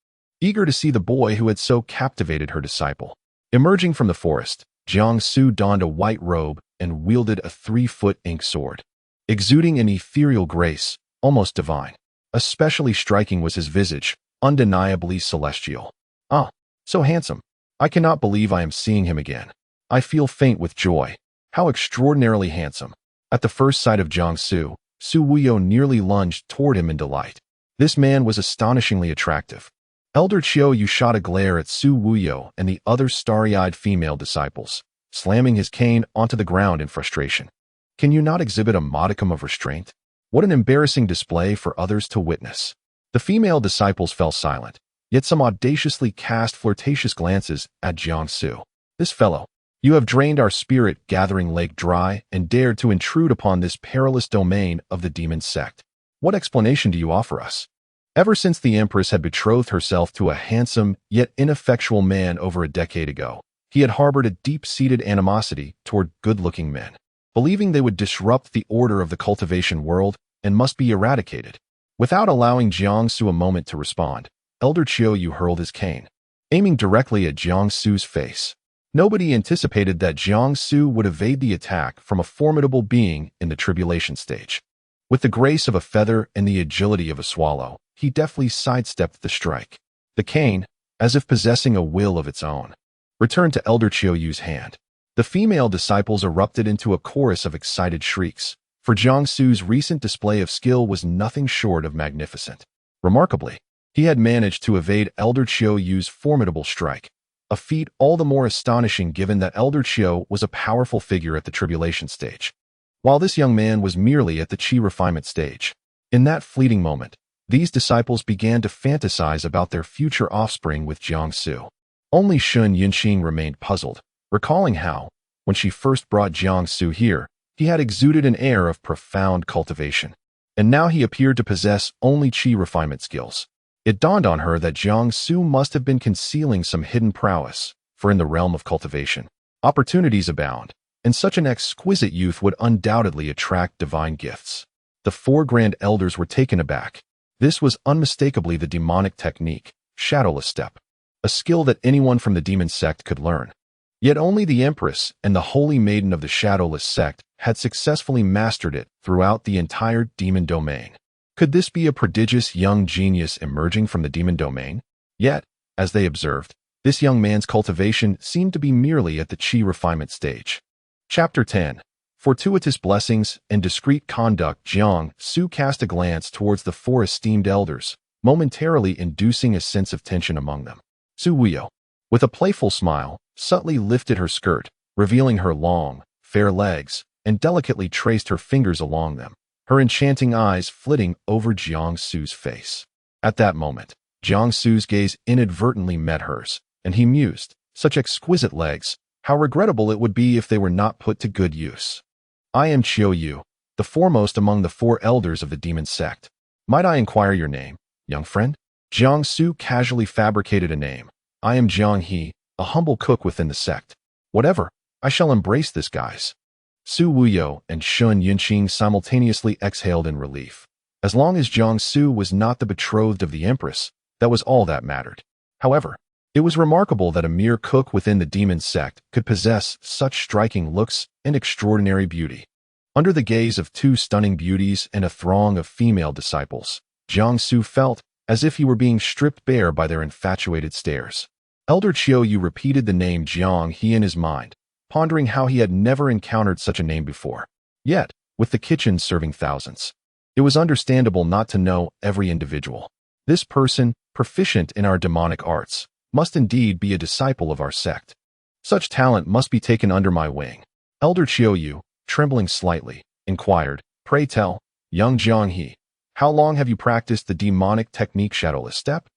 eager to see the boy who had so captivated her disciple. Emerging from the forest, Jiangsu donned a white robe and wielded a 3-foot ink sword, exuding an ethereal grace, almost divine. Especially striking was his visage, undeniably celestial. Ah, so handsome. I cannot believe I am seeing him again. I feel faint with joy. How extraordinarily handsome. At the first sight of Jiangsu, Su Wuyo nearly lunged toward him in delight. This man was astonishingly attractive. Elder Chiuyu shot a glare at Su Wuyo and the other starry-eyed female disciples, slamming his cane onto the ground in frustration. Can you not exhibit a modicum of restraint? What an embarrassing display for others to witness. The female disciples fell silent, yet some audaciously cast flirtatious glances at Jiangsu. This fellow, you have drained our spirit-gathering lake dry and dared to intrude upon this perilous domain of the demon sect. What explanation do you offer us? Ever since the Empress had betrothed herself to a handsome yet ineffectual man over a decade ago, he had harbored a deep-seated animosity toward good-looking men, believing they would disrupt the order of the cultivation world and must be eradicated. Without allowing Jiangsu a moment to respond, Elder Chiuyu hurled his cane, aiming directly at Jiangsu's face. Nobody anticipated that Jiangsu would evade the attack from a formidable being in the tribulation stage. With the grace of a feather and the agility of a swallow, he deftly sidestepped the strike. The cane, as if possessing a will of its own, returned to Elder Qiuyu's hand. The female disciples erupted into a chorus of excited shrieks, for Jiangsu's recent display of skill was nothing short of magnificent. Remarkably, he had managed to evade Elder Qiuyu's formidable strike, a feat all the more astonishing given that Elder Qiu was a powerful figure at the tribulation stage, while this young man was merely at the qi refinement stage. In that fleeting moment, these disciples began to fantasize about their future offspring with Jiangsu. Only Shun Yunqing remained puzzled, recalling how, when she first brought Jiangsu here, he had exuded an air of profound cultivation, and now he appeared to possess only qi refinement skills. It dawned on her that Jiangsu must have been concealing some hidden prowess, for in the realm of cultivation, opportunities abound, and such an exquisite youth would undoubtedly attract divine gifts. The four grand elders were taken aback. This was unmistakably the demonic technique, shadowless step, a skill that anyone from the demon sect could learn. Yet only the Empress and the holy maiden of the shadowless sect had successfully mastered it throughout the entire demon domain. Could this be a prodigious young genius emerging from the demon domain? Yet, as they observed, this young man's cultivation seemed to be merely at the qi refinement stage. Chapter 10. Fortuitous blessings and discreet conduct. Jiangsu cast a glance towards the four esteemed elders, momentarily inducing a sense of tension among them. Su Wuyo, with a playful smile, subtly lifted her skirt, revealing her long, fair legs, and delicately traced her fingers along them, her enchanting eyes flitting over Jiangsu's face. At that moment, Jiangsu's gaze inadvertently met hers, and he mused, such exquisite legs, how regrettable it would be if they were not put to good use. I am Qiuyu, the foremost among the four elders of the demon sect. Might I inquire your name, young friend? Jiangsu casually fabricated a name. I am Jiang He, a humble cook within the sect. Whatever, I shall embrace this guise. Su Wuyo and Shun Yunqing simultaneously exhaled in relief. As long as Jiangsu was not the betrothed of the Empress, that was all that mattered. However, it was remarkable that a mere cook within the demon sect could possess such striking looks and extraordinary beauty. Under the gaze of two stunning beauties and a throng of female disciples, Jiangsu felt as if he were being stripped bare by their infatuated stares. Elder Qiuyu repeated the name Jiang He in his mind, pondering how he had never encountered such a name before. Yet, with the kitchen serving thousands, it was understandable not to know every individual. This person, proficient in our demonic arts, must indeed be a disciple of our sect. Such talent must be taken under my wing. Elder Qiuyu, trembling slightly, inquired, Pray tell, young Jiang He, how long have you practiced the demonic technique shadowless step?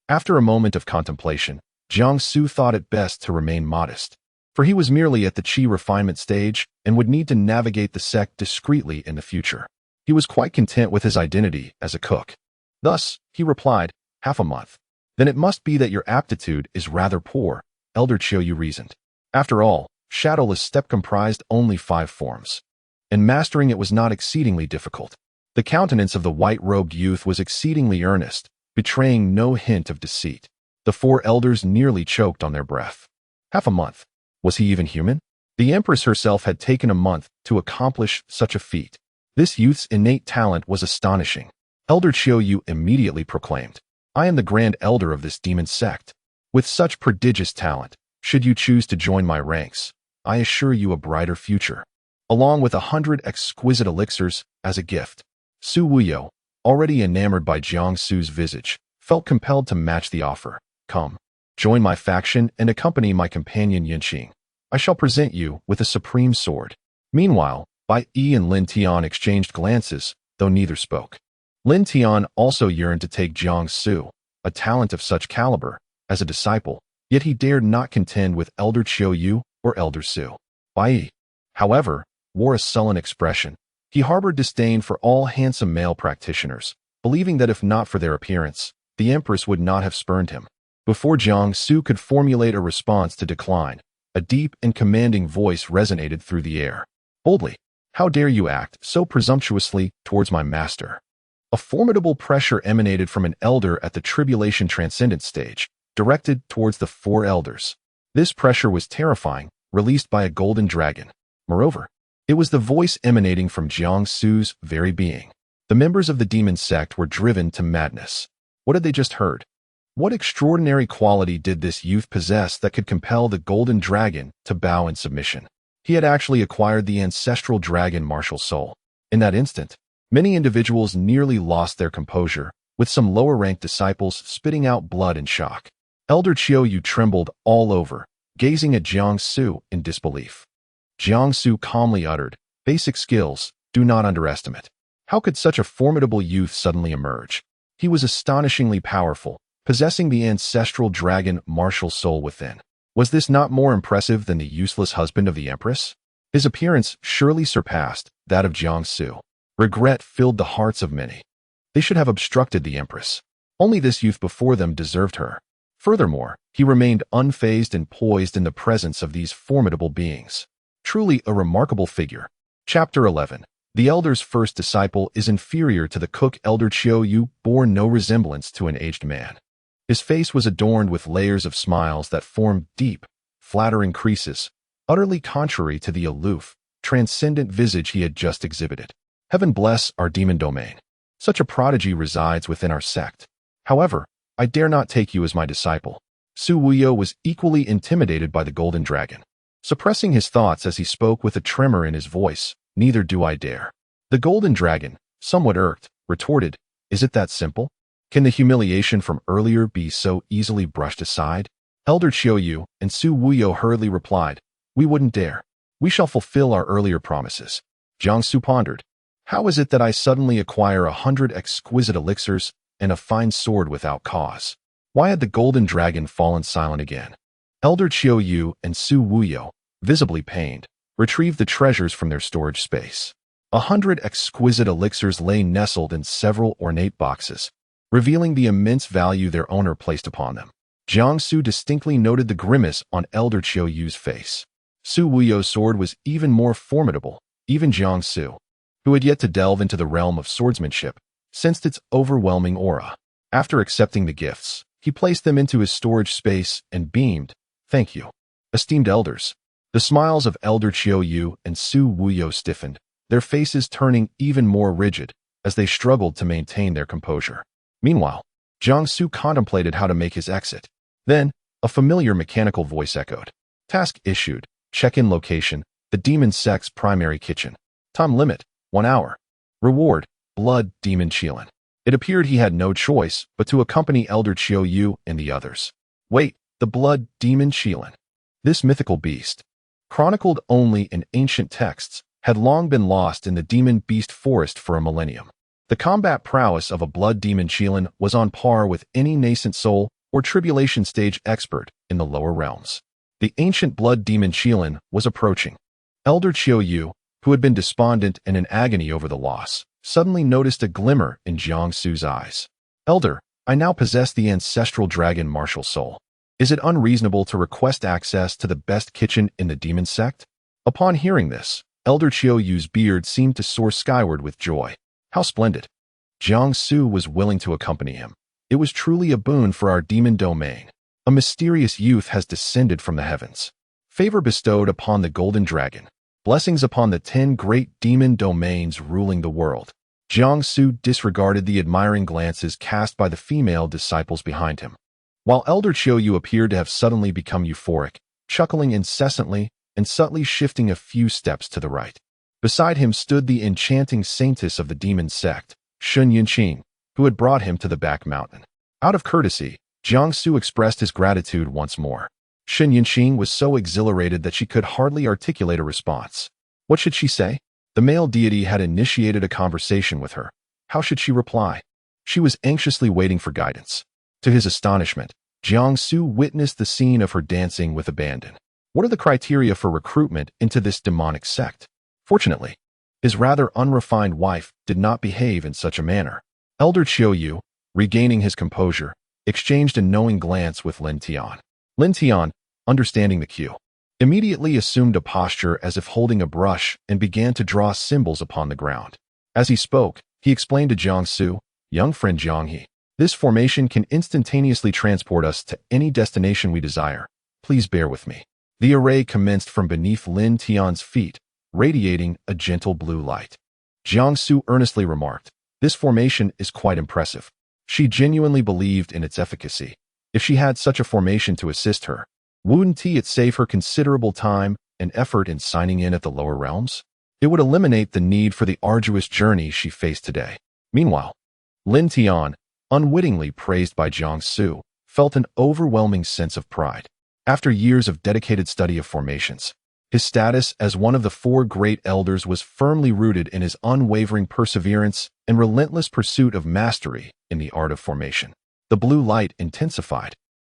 After a moment of contemplation, Jiangsu thought it best to remain modest, for he was merely at the qi refinement stage and would need to navigate the sect discreetly in the future. He was quite content with his identity as a cook. Thus, he replied, half a month. Then it must be that your aptitude is rather poor, Elder Qiuyu reasoned. After all, shadowless step comprised only 5 forms, and mastering it was not exceedingly difficult. The countenance of the white-robed youth was exceedingly earnest, betraying no hint of deceit. The 4 elders nearly choked on their breath. Half a month. Was he even human? The Empress herself had taken a month to accomplish such a feat. This youth's innate talent was astonishing. Elder Qiuyu immediately proclaimed, I am the Grand Elder of this demon sect. With such prodigious talent, should you choose to join my ranks, I assure you a brighter future, along with 100 exquisite elixirs as a gift. Su Wuyo, already enamored by Jiangsu's visage, felt compelled to match the offer. Come, join my faction and accompany my companion Yunqing. I shall present you with a supreme sword. Meanwhile, Bai Yi and Lin Tian exchanged glances, though neither spoke. Lin Tian also yearned to take Jiangsu, a talent of such caliber, as a disciple, yet he dared not contend with Elder Qiuyu or Elder Su. Bai Yi, however, wore a sullen expression. He harbored disdain for all handsome male practitioners, believing that if not for their appearance, the Empress would not have spurned him. Before Jiangsu could formulate a response to decline, a deep and commanding voice resonated through the air. Boldly, how dare you act so presumptuously towards my master? A formidable pressure emanated from an elder at the tribulation transcendent stage, directed towards the 4 elders. This pressure was terrifying, released by a golden dragon. Moreover, it was the voice emanating from Jiang Su's very being. The members of the demon sect were driven to madness. What had they just heard? What extraordinary quality did this youth possess that could compel the golden dragon to bow in submission? He had actually acquired the ancestral dragon martial soul. In that instant, many individuals nearly lost their composure, with some lower-ranked disciples spitting out blood in shock. Elder Qiu trembled all over, gazing at Jiang Su in disbelief. Jiang Su calmly uttered, "Basic skills, do not underestimate." How could such a formidable youth suddenly emerge? He was astonishingly powerful, possessing the ancestral dragon martial soul within. Was this not more impressive than the useless husband of the Empress? His appearance surely surpassed that of Jiang Su. Regret filled the hearts of many. They should have obstructed the Empress. Only this youth before them deserved her. Furthermore, he remained unfazed and poised in the presence of these formidable beings. Truly a remarkable figure. Chapter 11. The elder's first disciple is inferior to the cook. Elder Qiu bore no resemblance to an aged man. His face was adorned with layers of smiles that formed deep, flattering creases, utterly contrary to the aloof, transcendent visage he had just exhibited. Heaven bless our demon domain. Such a prodigy resides within our sect. However, I dare not take you as my disciple. Su Wuyo was equally intimidated by the golden dragon. Suppressing his thoughts as he spoke with a tremor in his voice, "Neither do I dare." The golden dragon, somewhat irked, retorted, "Is it that simple? Can the humiliation from earlier be so easily brushed aside?" Elder Qiu and Su Wuyo hurriedly replied, "We wouldn't dare. We shall fulfill our earlier promises." Jiang Su pondered, "How is it that I suddenly acquire 100 exquisite elixirs and a fine sword without cause? Why had the golden dragon fallen silent again?" Elder Qiu and Su Wuyo, visibly pained, retrieved the treasures from their storage space. 100 exquisite elixirs lay nestled in several ornate boxes, revealing the immense value their owner placed upon them. Jiang Su distinctly noted the grimace on Elder Qiu's face. Su Wuyo's sword was even more formidable. Even Jiang Su, who had yet to delve into the realm of swordsmanship, sensed its overwhelming aura. After accepting the gifts, he placed them into his storage space and beamed, "Thank you, esteemed elders." The smiles of Elder Qiu and Su Wuyo stiffened, their faces turning even more rigid as they struggled to maintain their composure. Meanwhile, Jiang Su contemplated how to make his exit. Then, a familiar mechanical voice echoed. "Task issued. Check-in location, the demon sect's primary kitchen. Time limit, 1 hour. Reward, blood demon Qilin." It appeared he had no choice but to accompany Elder Qiu and the others. Wait, the blood demon Qilin. This mythical beast, chronicled only in ancient texts, had long been lost in the demon beast forest for a millennium. The combat prowess of a blood demon Qilin was on par with any nascent soul or tribulation stage expert in the lower realms. The ancient blood demon Qilin was approaching. Elder Qiu, who had been despondent and in agony over the loss, suddenly noticed a glimmer in Jiang Su's eyes. "Elder, I now possess the ancestral dragon martial soul. Is it unreasonable to request access to the best kitchen in the demon sect?" Upon hearing this, Elder Qiu's beard seemed to soar skyward with joy. How splendid! Jiang Su was willing to accompany him. It was truly a boon for our demon domain. A mysterious youth has descended from the heavens. Favor bestowed upon the golden dragon. Blessings upon the 10 great demon domains ruling the world. Jiang Su disregarded the admiring glances cast by the female disciples behind him. While Elder Qiu appeared to have suddenly become euphoric, chuckling incessantly and subtly shifting a few steps to the right. Beside him stood the enchanting saintess of the demon sect, Shun Yunqing, who had brought him to the back mountain. Out of courtesy, Jiang Su expressed his gratitude once more. Shun Yunqing was so exhilarated that she could hardly articulate a response. What should she say? The male deity had initiated a conversation with her. How should she reply? She was anxiously waiting for guidance. To his astonishment, Jiang Su witnessed the scene of her dancing with abandon. What are the criteria for recruitment into this demonic sect? Fortunately, his rather unrefined wife did not behave in such a manner. Elder Qiu, regaining his composure, exchanged a knowing glance with Lin Tian. Lin Tian, understanding the cue, immediately assumed a posture as if holding a brush and began to draw symbols upon the ground. As he spoke, he explained to Jiang Su, "Young friend Jiang He, this formation can instantaneously transport us to any destination we desire. Please bear with me. The array commenced from beneath Lin Tian's feet, radiating a gentle blue light. Jiangsu earnestly remarked, "This formation is quite impressive." She genuinely believed in its efficacy. If she had such a formation to assist her, wouldn't it save her considerable time and effort in signing in at the lower realms? It would eliminate the need for the arduous journey she faced today. Meanwhile, Lin Tian, unwittingly praised by Jiangsu, felt an overwhelming sense of pride. After years of dedicated study of formations, his status as one of the four great elders was firmly rooted in his unwavering perseverance and relentless pursuit of mastery in the art of formation. The blue light intensified,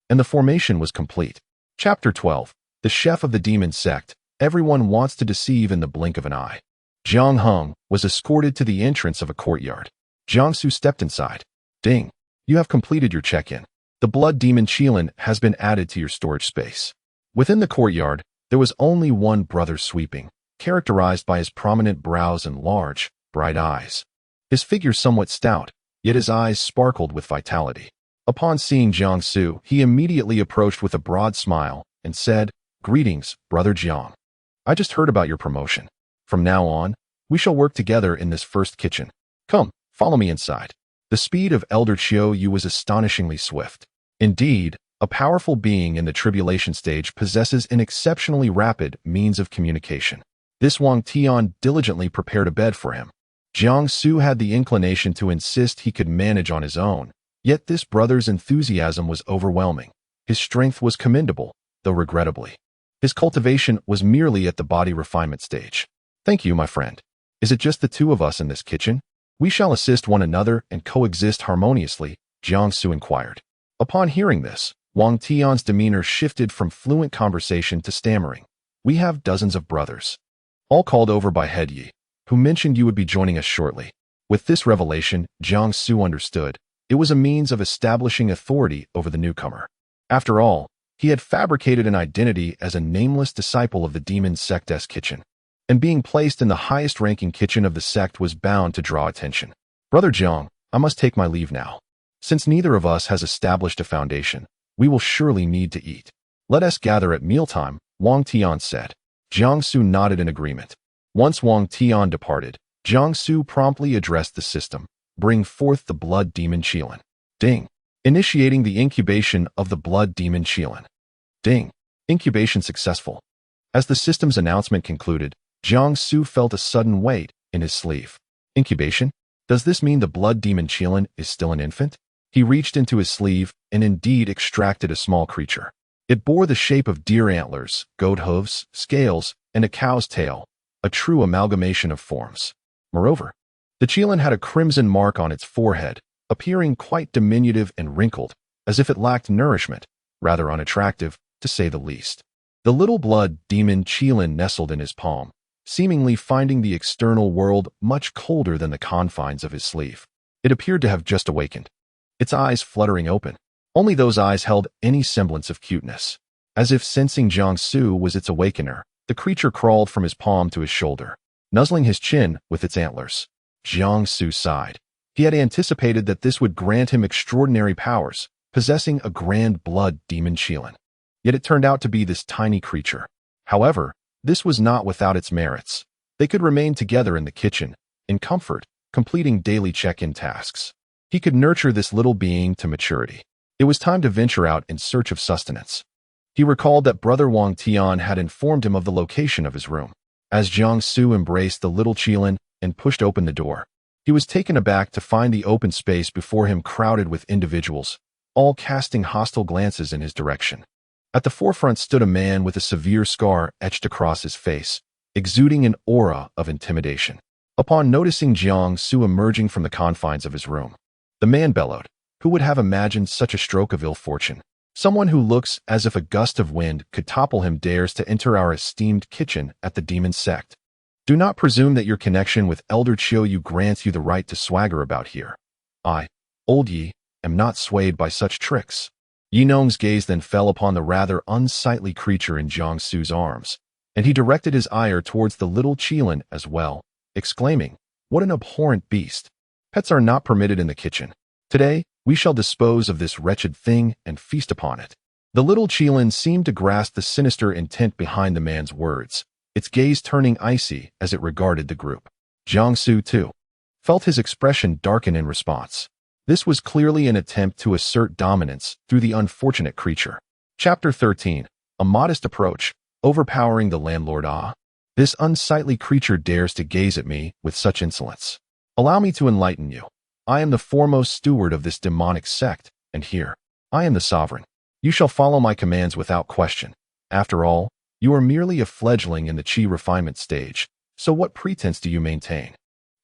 and the formation was complete. Chapter 12. The Chef of the Demon Sect. Everyone wants to deceive in the blink of an eye. Jiang Heng was escorted to the entrance of a courtyard. Jiangsu stepped inside. Ding. You have completed your check-in. The blood demon Qilin has been added to your storage space. Within the courtyard, there was only one brother sweeping, characterized by his prominent brows and large, bright eyes. His figure somewhat stout, yet his eyes sparkled with vitality. Upon seeing Jiangsu, he immediately approached with a broad smile and said, "Greetings, Brother Jiang. I just heard about your promotion. From now on, we shall work together in this first kitchen. Come, follow me inside." The speed of Elder Qiu Yu was astonishingly swift. Indeed, a powerful being in the tribulation stage possesses an exceptionally rapid means of communication. This Wang Tian diligently prepared a bed for him. Jiangsu had the inclination to insist he could manage on his own, yet this brother's enthusiasm was overwhelming. His strength was commendable, though regrettably, his cultivation was merely at the body refinement stage. "Thank you, my friend. Is it just the two of us in this kitchen? We shall assist one another and coexist harmoniously," Jiangsu inquired. Upon hearing this, Wang Tian's demeanor shifted from fluent conversation to stammering. "We have dozens of brothers, all called over by Head Yi, who mentioned you would be joining us shortly." With this revelation, Jiangsu understood it was a means of establishing authority over the newcomer. After all, he had fabricated an identity as a nameless disciple of the demon sect's kitchen, and being placed in the highest-ranking kitchen of the sect was bound to draw attention. "Brother Jiang, I must take my leave now. Since neither of us has established a foundation, we will surely need to eat. Let us gather at mealtime," Wang Tian said. Jiangsu nodded in agreement. Once Wang Tian departed, Jiangsu promptly addressed the system, "Bring forth the blood demon Qilin." Ding. Initiating the incubation of the blood demon Qilin. Ding. Incubation successful. As the system's announcement concluded, Jiangsu felt a sudden weight in his sleeve. Incubation? Does this mean the blood demon Qilin is still an infant? He reached into his sleeve and indeed extracted a small creature. It bore the shape of deer antlers, goat hooves, scales, and a cow's tail, a true amalgamation of forms. Moreover, the Qilin had a crimson mark on its forehead, appearing quite diminutive and wrinkled, as if it lacked nourishment, rather unattractive, to say the least. The little blood demon Qilin nestled in his palm, seemingly finding the external world much colder than the confines of his sleeve. It appeared to have just awakened, its eyes fluttering open. Only those eyes held any semblance of cuteness. As if sensing Jiangsu was its awakener, the creature crawled from his palm to his shoulder, nuzzling his chin with its antlers. Jiangsu sighed. He had anticipated that this would grant him extraordinary powers, possessing a grand blood demon Qilin. Yet it turned out to be this tiny creature. However, this was not without its merits. They could remain together in the kitchen, in comfort, completing daily check-in tasks. He could nurture this little being to maturity. It was time to venture out in search of sustenance. He recalled that Brother Wang Tian had informed him of the location of his room. As Jiangsu embraced the little Qilin and pushed open the door, he was taken aback to find the open space before him crowded with individuals, all casting hostile glances in his direction. At the forefront stood a man with a severe scar etched across his face, exuding an aura of intimidation. Upon noticing Jiangsu emerging from the confines of his room, the man bellowed, "Who would have imagined such a stroke of ill fortune? Someone who looks as if a gust of wind could topple him dares to enter our esteemed kitchen at the demon sect. Do not presume that your connection with Elder Qiu Yu grants you the right to swagger about here. I, old Yi, am not swayed by such tricks." Yi Nong's gaze then fell upon the rather unsightly creature in Jiangsu's arms, and he directed his ire towards the little Qilin as well, exclaiming, "What an abhorrent beast! Pets are not permitted in the kitchen. Today, we shall dispose of this wretched thing and feast upon it." The little Qilin seemed to grasp the sinister intent behind the man's words, its gaze turning icy as it regarded the group. Jiangsu, too, felt his expression darken in response. This was clearly an attempt to assert dominance through the unfortunate creature. Chapter 13. A modest approach, overpowering the landlord. This unsightly creature dares to gaze at me with such insolence. Allow me to enlighten you. I am the foremost steward of this demonic sect, and here, I am the sovereign. You shall follow my commands without question. After all, you are merely a fledgling in the Qi refinement stage, so what pretense do you maintain?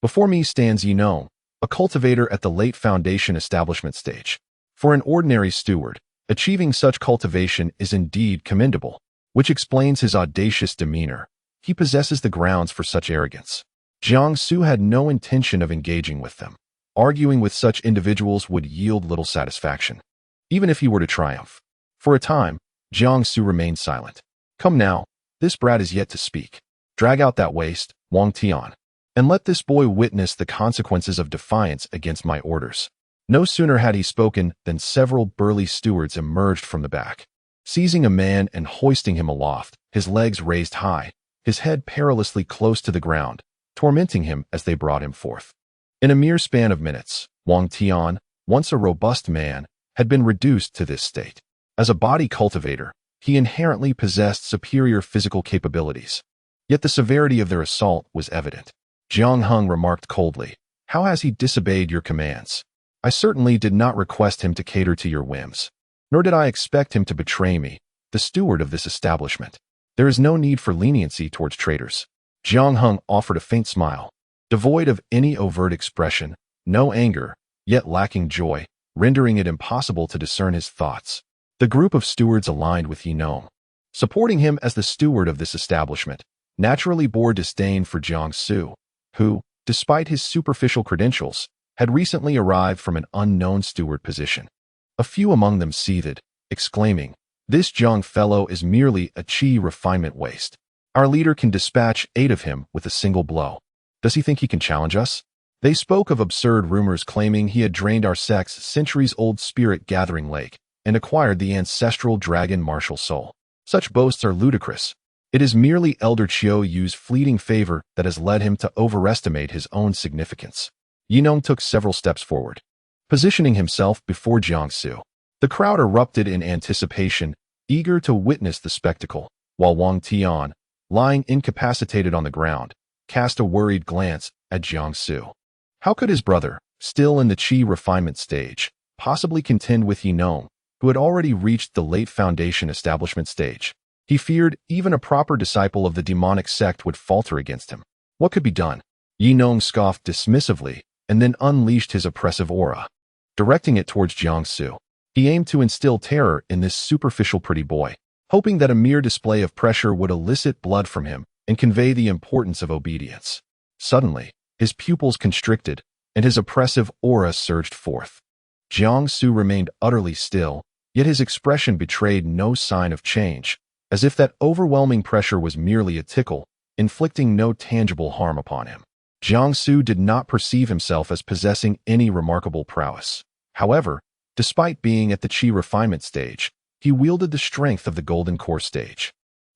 Before me stands Yinong, a cultivator at the late foundation establishment stage. For an ordinary steward, achieving such cultivation is indeed commendable, which explains his audacious demeanor. He possesses the grounds for such arrogance. Jiangsu had no intention of engaging with them. Arguing with such individuals would yield little satisfaction, even if he were to triumph. For a time, Jiangsu remained silent. Come now, this brat is yet to speak. Drag out that waist, Wang Tian, and let this boy witness the consequences of defiance against my orders. No sooner had he spoken than several burly stewards emerged from the back, seizing a man and hoisting him aloft, his legs raised high, his head perilously close to the ground, tormenting him as they brought him forth. In a mere span of minutes, Wang Tian, once a robust man, had been reduced to this state. As a body cultivator, he inherently possessed superior physical capabilities. Yet the severity of their assault was evident. Jiang Heng remarked coldly, "How has he disobeyed your commands? I certainly did not request him to cater to your whims, nor did I expect him to betray me, the steward of this establishment. There is no need for leniency towards traitors." Jiang Heng offered a faint smile, devoid of any overt expression, no anger, yet lacking joy, rendering it impossible to discern his thoughts. The group of stewards aligned with Yinong, supporting him as the steward of this establishment, naturally bore disdain for Jiangsu, who, despite his superficial credentials, had recently arrived from an unknown steward position. A few among them seethed, exclaiming, "This Jiang fellow is merely a Qi refinement waste. Our leader can dispatch 8 of him with a single blow. Does he think he can challenge us?" They spoke of absurd rumors claiming he had drained our sect's centuries-old spirit-gathering lake and acquired the ancestral dragon martial soul. Such boasts are ludicrous. It is merely Elder Chiu Yu's fleeting favor that has led him to overestimate his own significance. Yinong took several steps forward, positioning himself before Jiangsu. The crowd erupted in anticipation, eager to witness the spectacle, while Wang Tian, lying incapacitated on the ground, cast a worried glance at Jiangsu. How could his brother, still in the Qi refinement stage, possibly contend with Yinong, who had already reached the late foundation establishment stage? He feared even a proper disciple of the demonic sect would falter against him. What could be done? Yinong scoffed dismissively and then unleashed his oppressive aura, directing it towards Jiangsu. He aimed to instill terror in this superficial pretty boy, hoping that a mere display of pressure would elicit blood from him and convey the importance of obedience. Suddenly, his pupils constricted, and his oppressive aura surged forth. Jiangsu remained utterly still, yet his expression betrayed no sign of change, as if that overwhelming pressure was merely a tickle, inflicting no tangible harm upon him. Jiangsu did not perceive himself as possessing any remarkable prowess. However, despite being at the Qi refinement stage, he wielded the strength of the Golden Core stage,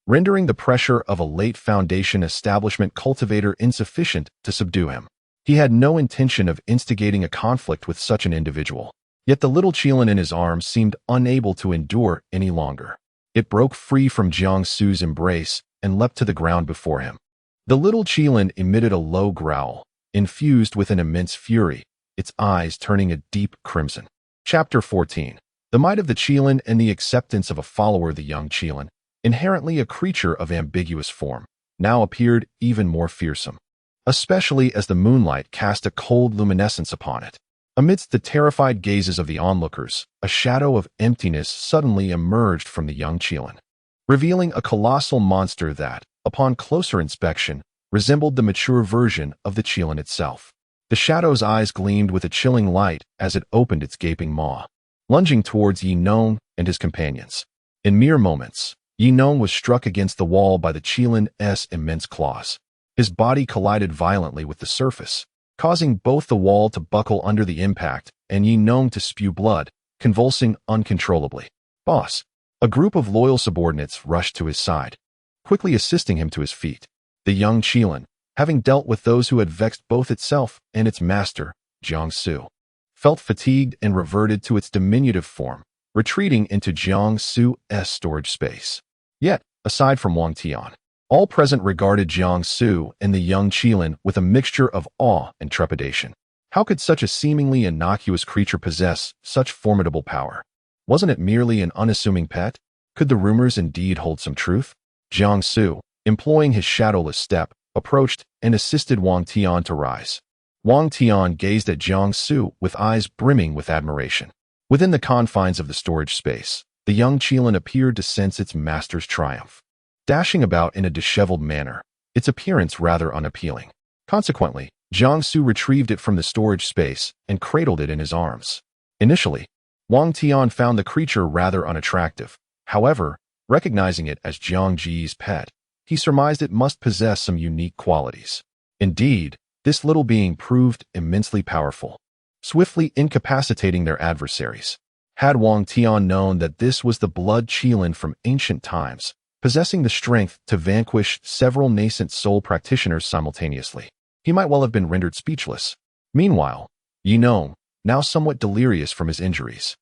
rendering the pressure of a late foundation establishment cultivator insufficient to subdue him. He had no intention of instigating a conflict with such an individual, yet the little Qilin in his arms seemed unable to endure any longer. It broke free from Jiangsu's embrace and leapt to the ground before him. The little Qilin emitted a low growl, infused with an immense fury, its eyes turning a deep crimson. Chapter 14. The might of the Qilin and the acceptance of a follower. The young Qilin, inherently a creature of ambiguous form, now appeared even more fearsome, especially as the moonlight cast a cold luminescence upon it. Amidst the terrified gazes of the onlookers, a shadow of emptiness suddenly emerged from the young Qilin, revealing a colossal monster that, upon closer inspection, resembled the mature version of the Qilin itself. The shadow's eyes gleamed with a chilling light as it opened its gaping maw, lunging towards Yinong and his companions. In mere moments, Yinong was struck against the wall by the Qilin's immense claws. His body collided violently with the surface, causing both the wall to buckle under the impact and Yinong to spew blood, convulsing uncontrollably. "Boss, A group of loyal subordinates rushed to his side, quickly assisting him to his feet. The young Qilin, having dealt with those who had vexed both itself and its master, Jiangsu, felt fatigued and reverted to its diminutive form, retreating into Jiangsu's storage space. Yet, aside from Wang Tian, all present regarded Jiangsu and the young Qilin with a mixture of awe and trepidation. How could such a seemingly innocuous creature possess such formidable power? Wasn't it merely an unassuming pet? Could the rumors indeed hold some truth? Jiangsu, employing his shadowless step, approached and assisted Wang Tian to rise. Wang Tian gazed at Jiangsu with eyes brimming with admiration. Within the confines of the storage space, the young Qilin appeared to sense its master's triumph. Dashing about in a disheveled manner, its appearance rather unappealing. Consequently, Jiangsu retrieved it from the storage space and cradled it in his arms. Initially, Wang Tian found the creature rather unattractive. However, recognizing it as Jiangji's pet, he surmised it must possess some unique qualities. Indeed, this little being proved immensely powerful, swiftly incapacitating their adversaries. Had Wang Tian known that this was the blood Qilin from ancient times, possessing the strength to vanquish several nascent soul practitioners simultaneously, he might well have been rendered speechless. Meanwhile, Yinong, now somewhat delirious from his injuries,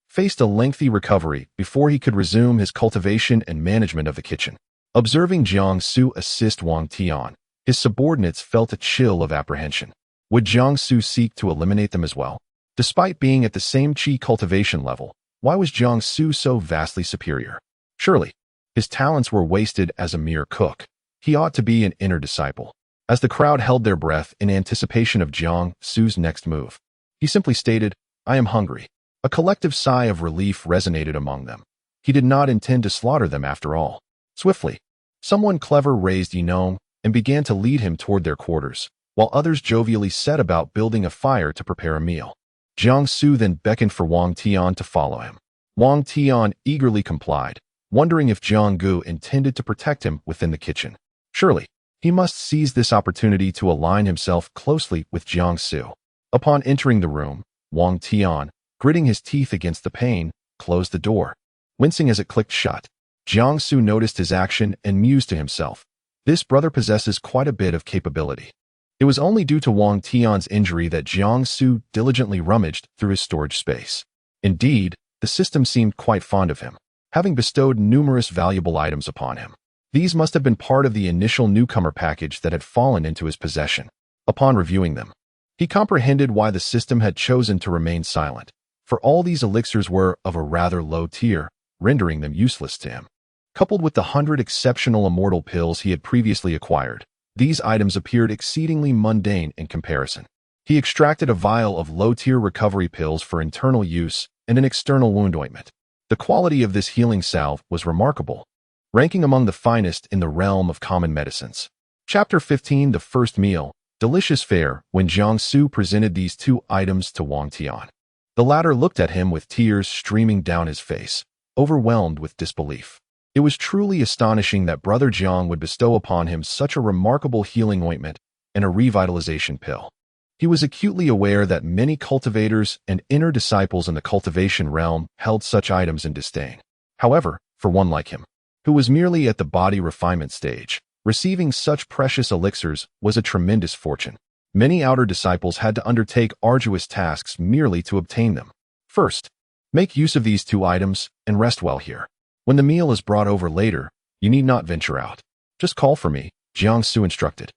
faced a lengthy recovery before he could resume his cultivation and management of the kitchen. Observing Jiangsu assist Wang Tian, his subordinates felt a chill of apprehension. Would Jiangsu seek to eliminate them as well? Despite being at the same qi cultivation level, why was Jiangsu so vastly superior? Surely, his talents were wasted as a mere cook. He ought to be an inner disciple. As the crowd held their breath in anticipation of Jiangsu's next move, he simply stated, "I am hungry." A collective sigh of relief resonated among them. He did not intend to slaughter them after all. Swiftly, someone clever raised Yinong and began to lead him toward their quarters, while others jovially set about building a fire to prepare a meal. Jiangsu then beckoned for Wang Tian to follow him. Wang Tian eagerly complied, wondering if Jianggu intended to protect him within the kitchen. Surely, he must seize this opportunity to align himself closely with Jiangsu. Upon entering the room, Wang Tian, gritting his teeth against the pane, closed the door. Wincing as it clicked shut, Jiangsu noticed his action and mused to himself, "This brother possesses quite a bit of capability." It was only due to Wang Tian's injury that Jiangsu diligently rummaged through his storage space. Indeed, the system seemed quite fond of him, having bestowed numerous valuable items upon him. These must have been part of the initial newcomer package that had fallen into his possession. Upon reviewing them, he comprehended why the system had chosen to remain silent, for all these elixirs were of a rather low tier, rendering them useless to him. Coupled with the 100 exceptional immortal pills he had previously acquired, these items appeared exceedingly mundane in comparison. He extracted a vial of low-tier recovery pills for internal use and an external wound ointment. The quality of this healing salve was remarkable, ranking among the finest in the realm of common medicines. Chapter 15: The First Meal. Delicious fare. When Jiangsu presented these two items to Wang Tian, the latter looked at him with tears streaming down his face, overwhelmed with disbelief. It was truly astonishing that Brother Jiang would bestow upon him such a remarkable healing ointment and a revitalization pill. He was acutely aware that many cultivators and inner disciples in the cultivation realm held such items in disdain. However, for one like him, who was merely at the body refinement stage, receiving such precious elixirs was a tremendous fortune. Many outer disciples had to undertake arduous tasks merely to obtain them. First, make use of these two items and rest well here. When the meal is brought over later, you need not venture out. Just call for me, Jiangsu instructed.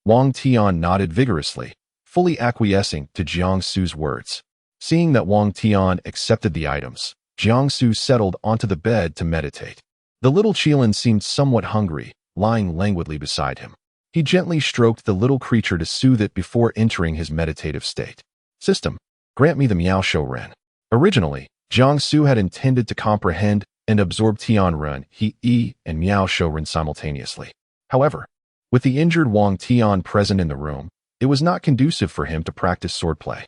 Wang Tian nodded vigorously, fully acquiescing to Jiangsu's words. Seeing that Wang Tian accepted the items, Jiangsu settled onto the bed to meditate. The little Qilin seemed somewhat hungry, lying languidly beside him. He gently stroked the little creature to soothe it before entering his meditative state. System, grant me the Miao Shou Ren. Originally, Jiangsu had intended to comprehend and absorb Tianren, He and Miao Shou Ren simultaneously. However, with the injured Wang Tian present in the room, it was not conducive for him to practice swordplay.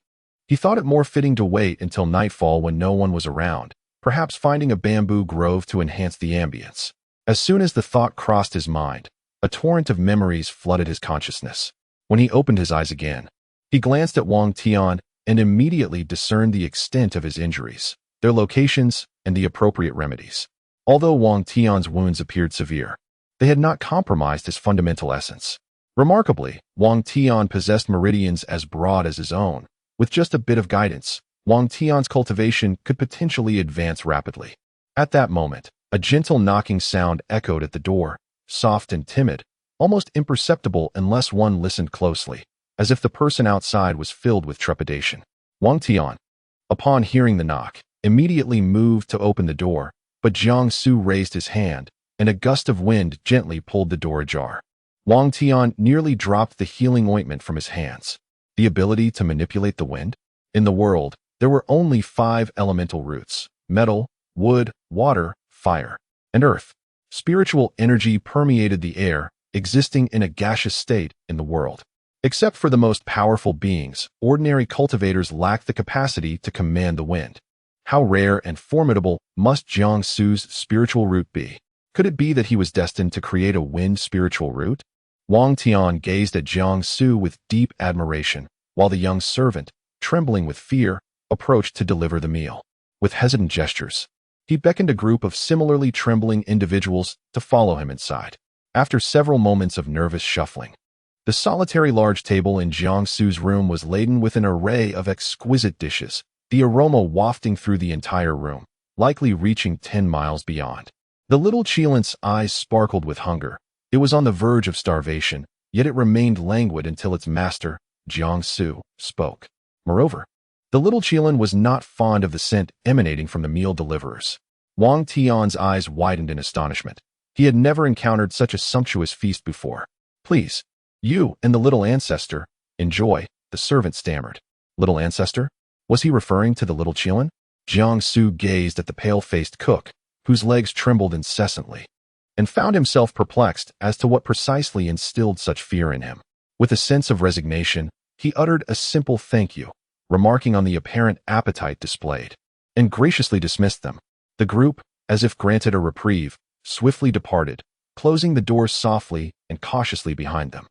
He thought it more fitting to wait until nightfall when no one was around, perhaps finding a bamboo grove to enhance the ambience. As soon as the thought crossed his mind, a torrent of memories flooded his consciousness. When he opened his eyes again, he glanced at Wang Tian and immediately discerned the extent of his injuries, their locations, and the appropriate remedies. Although Wang Tian's wounds appeared severe, they had not compromised his fundamental essence. Remarkably, Wang Tian possessed meridians as broad as his own. With just a bit of guidance, Wang Tian's cultivation could potentially advance rapidly. At that moment, a gentle knocking sound echoed at the door, soft and timid, almost imperceptible unless one listened closely, as if the person outside was filled with trepidation. Wang Tian, upon hearing the knock, immediately moved to open the door, but Jiang Su raised his hand, and a gust of wind gently pulled the door ajar. Wang Tian nearly dropped the healing ointment from his hands. The ability to manipulate the wind? In the world, there were only 5 elemental roots: metal, wood, water, fire, and earth. Spiritual energy permeated the air, existing in a gaseous state in the world. Except for the most powerful beings, ordinary cultivators lacked the capacity to command the wind. How rare and formidable must Jiang Su's spiritual root be? Could it be that he was destined to create a wind spiritual root? Wang Tian gazed at Jiang Su with deep admiration, while the young servant, trembling with fear, approached to deliver the meal. With hesitant gestures, he beckoned a group of similarly trembling individuals to follow him inside. After several moments of nervous shuffling, the solitary large table in Jiang Su's room was laden with an array of exquisite dishes, the aroma wafting through the entire room, likely reaching 10 miles beyond. The little Qilin's eyes sparkled with hunger. It was on the verge of starvation, yet it remained languid until its master, Jiang Su, spoke. Moreover, the little Qilin was not fond of the scent emanating from the meal deliverers. Wang Tian's eyes widened in astonishment. He had never encountered such a sumptuous feast before. Please, you and the little ancestor, enjoy, the servant stammered. Little ancestor? Was he referring to the little Qilin? Jiang Su gazed at the pale-faced cook, whose legs trembled incessantly, and found himself perplexed as to what precisely instilled such fear in him. With a sense of resignation, he uttered a simple thank you, remarking on the apparent appetite displayed, and graciously dismissed them. The group, as if granted a reprieve, swiftly departed, closing the doors softly and cautiously behind them.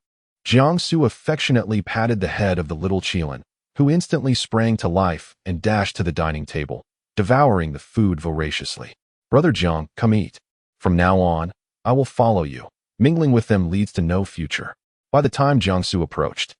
Jiang Su affectionately patted the head of the little Qilin, who instantly sprang to life and dashed to the dining table, devouring the food voraciously. Brother Jiang, come eat. From now on, I will follow you. Mingling with them leads to no future. By the time Jiang Su approached,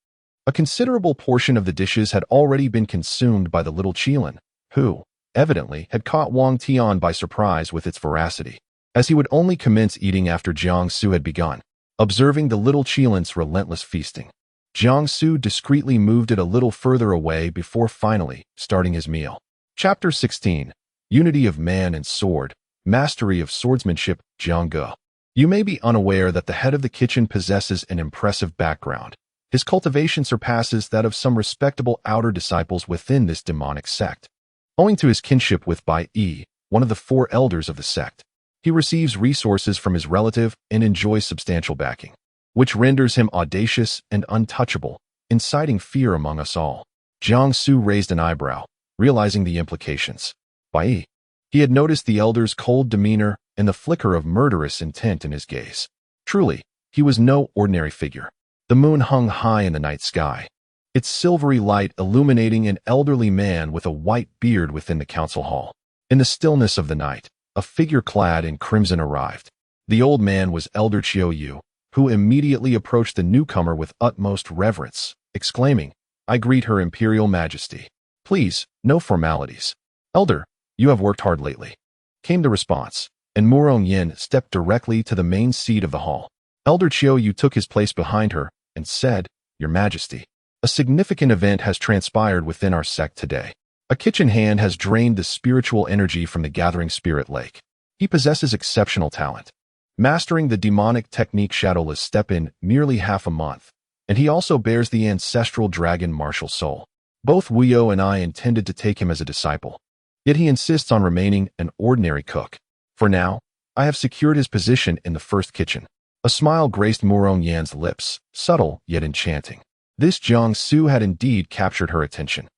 a considerable portion of the dishes had already been consumed by the little Qilin, who, evidently, had caught Wang Tian by surprise with its voracity, as he would only commence eating after Jiang Su had begun. Observing the little Qilin's relentless feasting, Jiang Su discreetly moved it a little further away before finally starting his meal. Chapter 16. Unity of Man and Sword, Mastery of Swordsmanship, Jiang Ge. You may be unaware that the head of the kitchen possesses an impressive background. His cultivation surpasses that of some respectable outer disciples within this demonic sect. Owing to his kinship with Bai Yi, one of the 4 elders of the sect, he receives resources from his relative and enjoys substantial backing, which renders him audacious and untouchable, inciting fear among us all. Jiang Su raised an eyebrow, realizing the implications. Bai Yi. He had noticed the elder's cold demeanor and the flicker of murderous intent in his gaze. Truly, he was no ordinary figure. The moon hung high in the night sky, its silvery light illuminating an elderly man with a white beard within the council hall. In the stillness of the night, a figure clad in crimson arrived. The old man was Elder Qiu Yu, who immediately approached the newcomer with utmost reverence, exclaiming, "I greet her Imperial Majesty. Please, no formalities. Elder, you have worked hard lately," came the response, and Murong Yin stepped directly to the main seat of the hall. Elder Qiu Yu took his place behind her and said, "Your Majesty, a significant event has transpired within our sect today. A kitchen hand has drained the spiritual energy from the gathering spirit lake. He possesses exceptional talent, mastering the demonic technique Shadowless Step in merely half a month, and he also bears the ancestral dragon martial soul. Both Wuyo and I intended to take him as a disciple, yet he insists on remaining an ordinary cook. For now, I have secured his position in the first kitchen." A smile graced Murong Yan's lips, subtle yet enchanting. This Jiang Su had indeed captured her attention.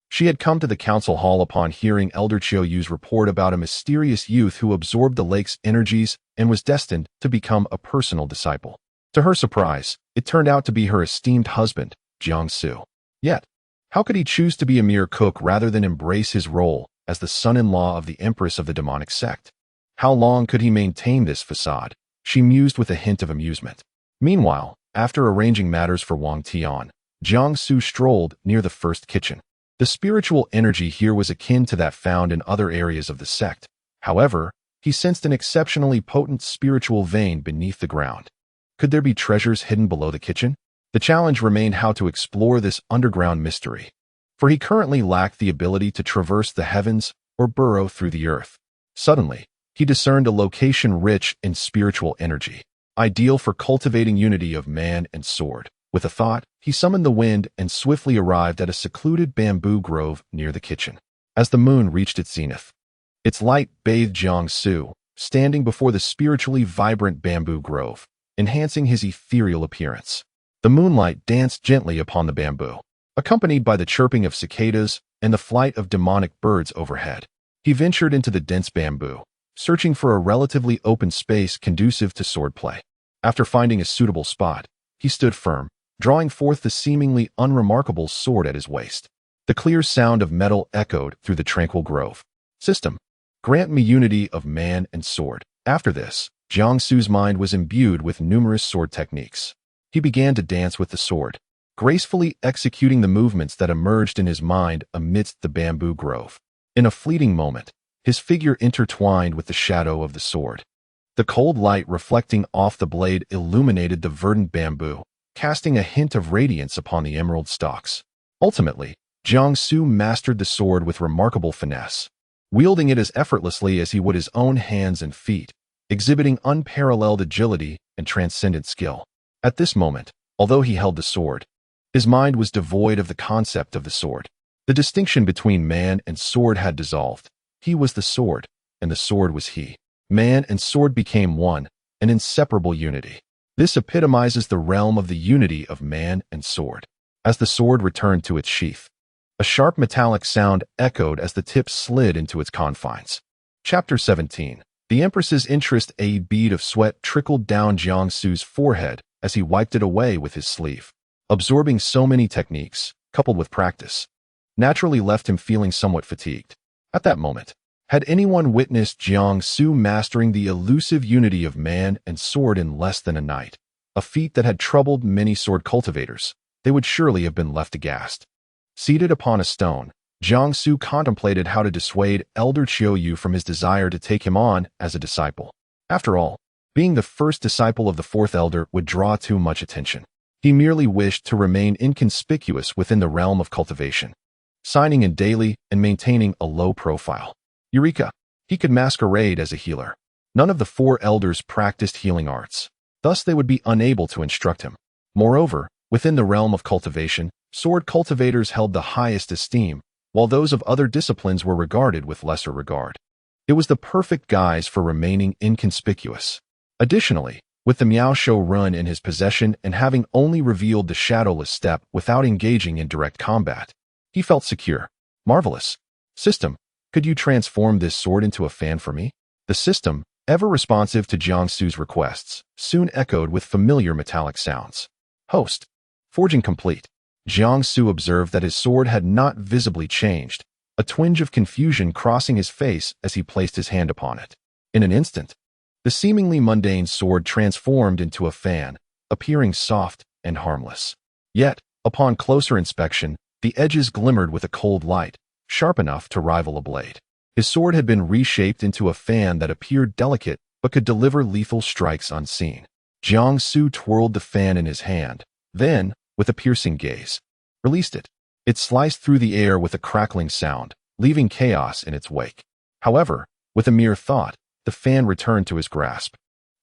She had come to the council hall upon hearing Elder Qiu Yu's report about a mysterious youth who absorbed the lake's energies and was destined to become a personal disciple. To her surprise, it turned out to be her esteemed husband, Jiang Su. Yet, how could he choose to be a mere cook rather than embrace his role as the son-in-law of the Empress of the demonic sect? How long could he maintain this facade? She mused with a hint of amusement. Meanwhile, after arranging matters for Wang Tian, Jiang Su strolled near the first kitchen. The spiritual energy here was akin to that found in other areas of the sect. However, he sensed an exceptionally potent spiritual vein beneath the ground. Could there be treasures hidden below the kitchen? The challenge remained how to explore this underground mystery, for he currently lacked the ability to traverse the heavens or burrow through the earth. Suddenly, he discerned a location rich in spiritual energy, ideal for cultivating unity of man and sword. With a thought, he summoned the wind and swiftly arrived at a secluded bamboo grove near the kitchen. As the moon reached its zenith, its light bathed Jiang Su, standing before the spiritually vibrant bamboo grove, enhancing his ethereal appearance. The moonlight danced gently upon the bamboo, accompanied by the chirping of cicadas and the flight of demonic birds overhead. He ventured into the dense bamboo, searching for a relatively open space conducive to swordplay. After finding a suitable spot, he stood firm, drawing forth the seemingly unremarkable sword at his waist. The clear sound of metal echoed through the tranquil grove. System, grant me unity of man and sword. After this, Jiang Su's mind was imbued with numerous sword techniques. He began to dance with the sword, gracefully executing the movements that emerged in his mind amidst the bamboo grove. In a fleeting moment, his figure intertwined with the shadow of the sword. The cold light reflecting off the blade illuminated the verdant bamboo, casting a hint of radiance upon the emerald stalks. Ultimately, Jiang Su mastered the sword with remarkable finesse, wielding it as effortlessly as he would his own hands and feet, exhibiting unparalleled agility and transcendent skill. At this moment, although he held the sword, his mind was devoid of the concept of the sword. The distinction between man and sword had dissolved. He was the sword, and the sword was he. Man and sword became one, an inseparable unity. This epitomizes the realm of the unity of man and sword. As the sword returned to its sheath, a sharp metallic sound echoed as the tip slid into its confines. Chapter 17. The Empress's interest. A bead of sweat trickled down Jiang Su's forehead as he wiped it away with his sleeve. Absorbing so many techniques, coupled with practice, naturally left him feeling somewhat fatigued. At that moment, had anyone witnessed Jiang Su mastering the elusive unity of man and sword in less than a night, a feat that had troubled many sword cultivators, they would surely have been left aghast. Seated upon a stone, Jiang Su contemplated how to dissuade Elder Qiuyu from his desire to take him on as a disciple. After all, being the first disciple of the fourth elder would draw too much attention. He merely wished to remain inconspicuous within the realm of cultivation, signing in daily and maintaining a low profile. Eureka! He could masquerade as a healer. None of the four elders practiced healing arts. Thus they would be unable to instruct him. Moreover, within the realm of cultivation, sword cultivators held the highest esteem, while those of other disciplines were regarded with lesser regard. It was the perfect guise for remaining inconspicuous. Additionally, with the Miaoshou run in his possession and having only revealed the shadowless step without engaging in direct combat, he felt secure. Marvelous. System, could you transform this sword into a fan for me? The system, ever responsive to Jiang Su's requests, soon echoed with familiar metallic sounds. Host. Forging complete. Jiang Su observed that his sword had not visibly changed, a twinge of confusion crossing his face as he placed his hand upon it. In an instant, the seemingly mundane sword transformed into a fan, appearing soft and harmless. Yet, upon closer inspection, the edges glimmered with a cold light, sharp enough to rival a blade. His sword had been reshaped into a fan that appeared delicate but could deliver lethal strikes unseen. Jiang Su twirled the fan in his hand, then, with a piercing gaze, released it. It sliced through the air with a crackling sound, leaving chaos in its wake. However, with a mere thought, the fan returned to his grasp.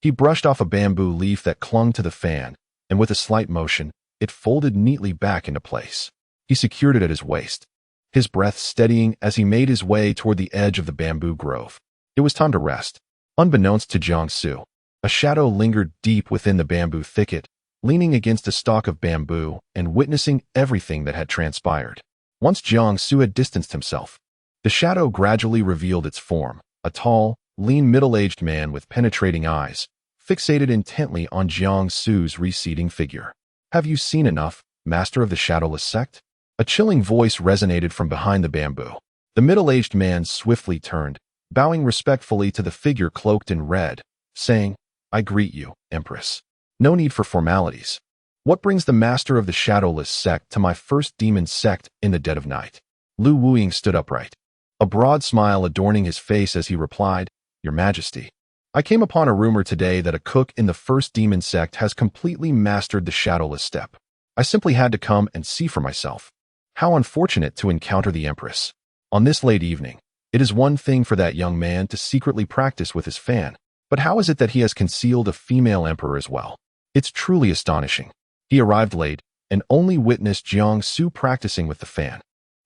He brushed off a bamboo leaf that clung to the fan, and with a slight motion, it folded neatly back into place. He secured it at his waist, his breath steadying as he made his way toward the edge of the bamboo grove. It was time to rest. Unbeknownst to Jiang Su, a shadow lingered deep within the bamboo thicket, leaning against a stalk of bamboo and witnessing everything that had transpired. Once Jiang Su had distanced himself, the shadow gradually revealed its form, a tall, lean middle-aged man with penetrating eyes, fixated intently on Jiang Su's receding figure. Have you seen enough, master of the shadowless sect? A chilling voice resonated from behind the bamboo. The middle-aged man swiftly turned, bowing respectfully to the figure cloaked in red, saying, "I greet you, Empress. No need for formalities. What brings the master of the shadowless sect to my first demon sect in the dead of night?" Lu Wuying stood upright, a broad smile adorning his face as he replied, "Your Majesty, I came upon a rumor today that a cook in the first demon sect has completely mastered the shadowless step. I simply had to come and see for myself. How unfortunate to encounter the Empress on this late evening. It is one thing for that young man to secretly practice with his fan, but how is it that he has concealed a female emperor as well? It's truly astonishing. He arrived late and only witnessed Jiang Su practicing with the fan.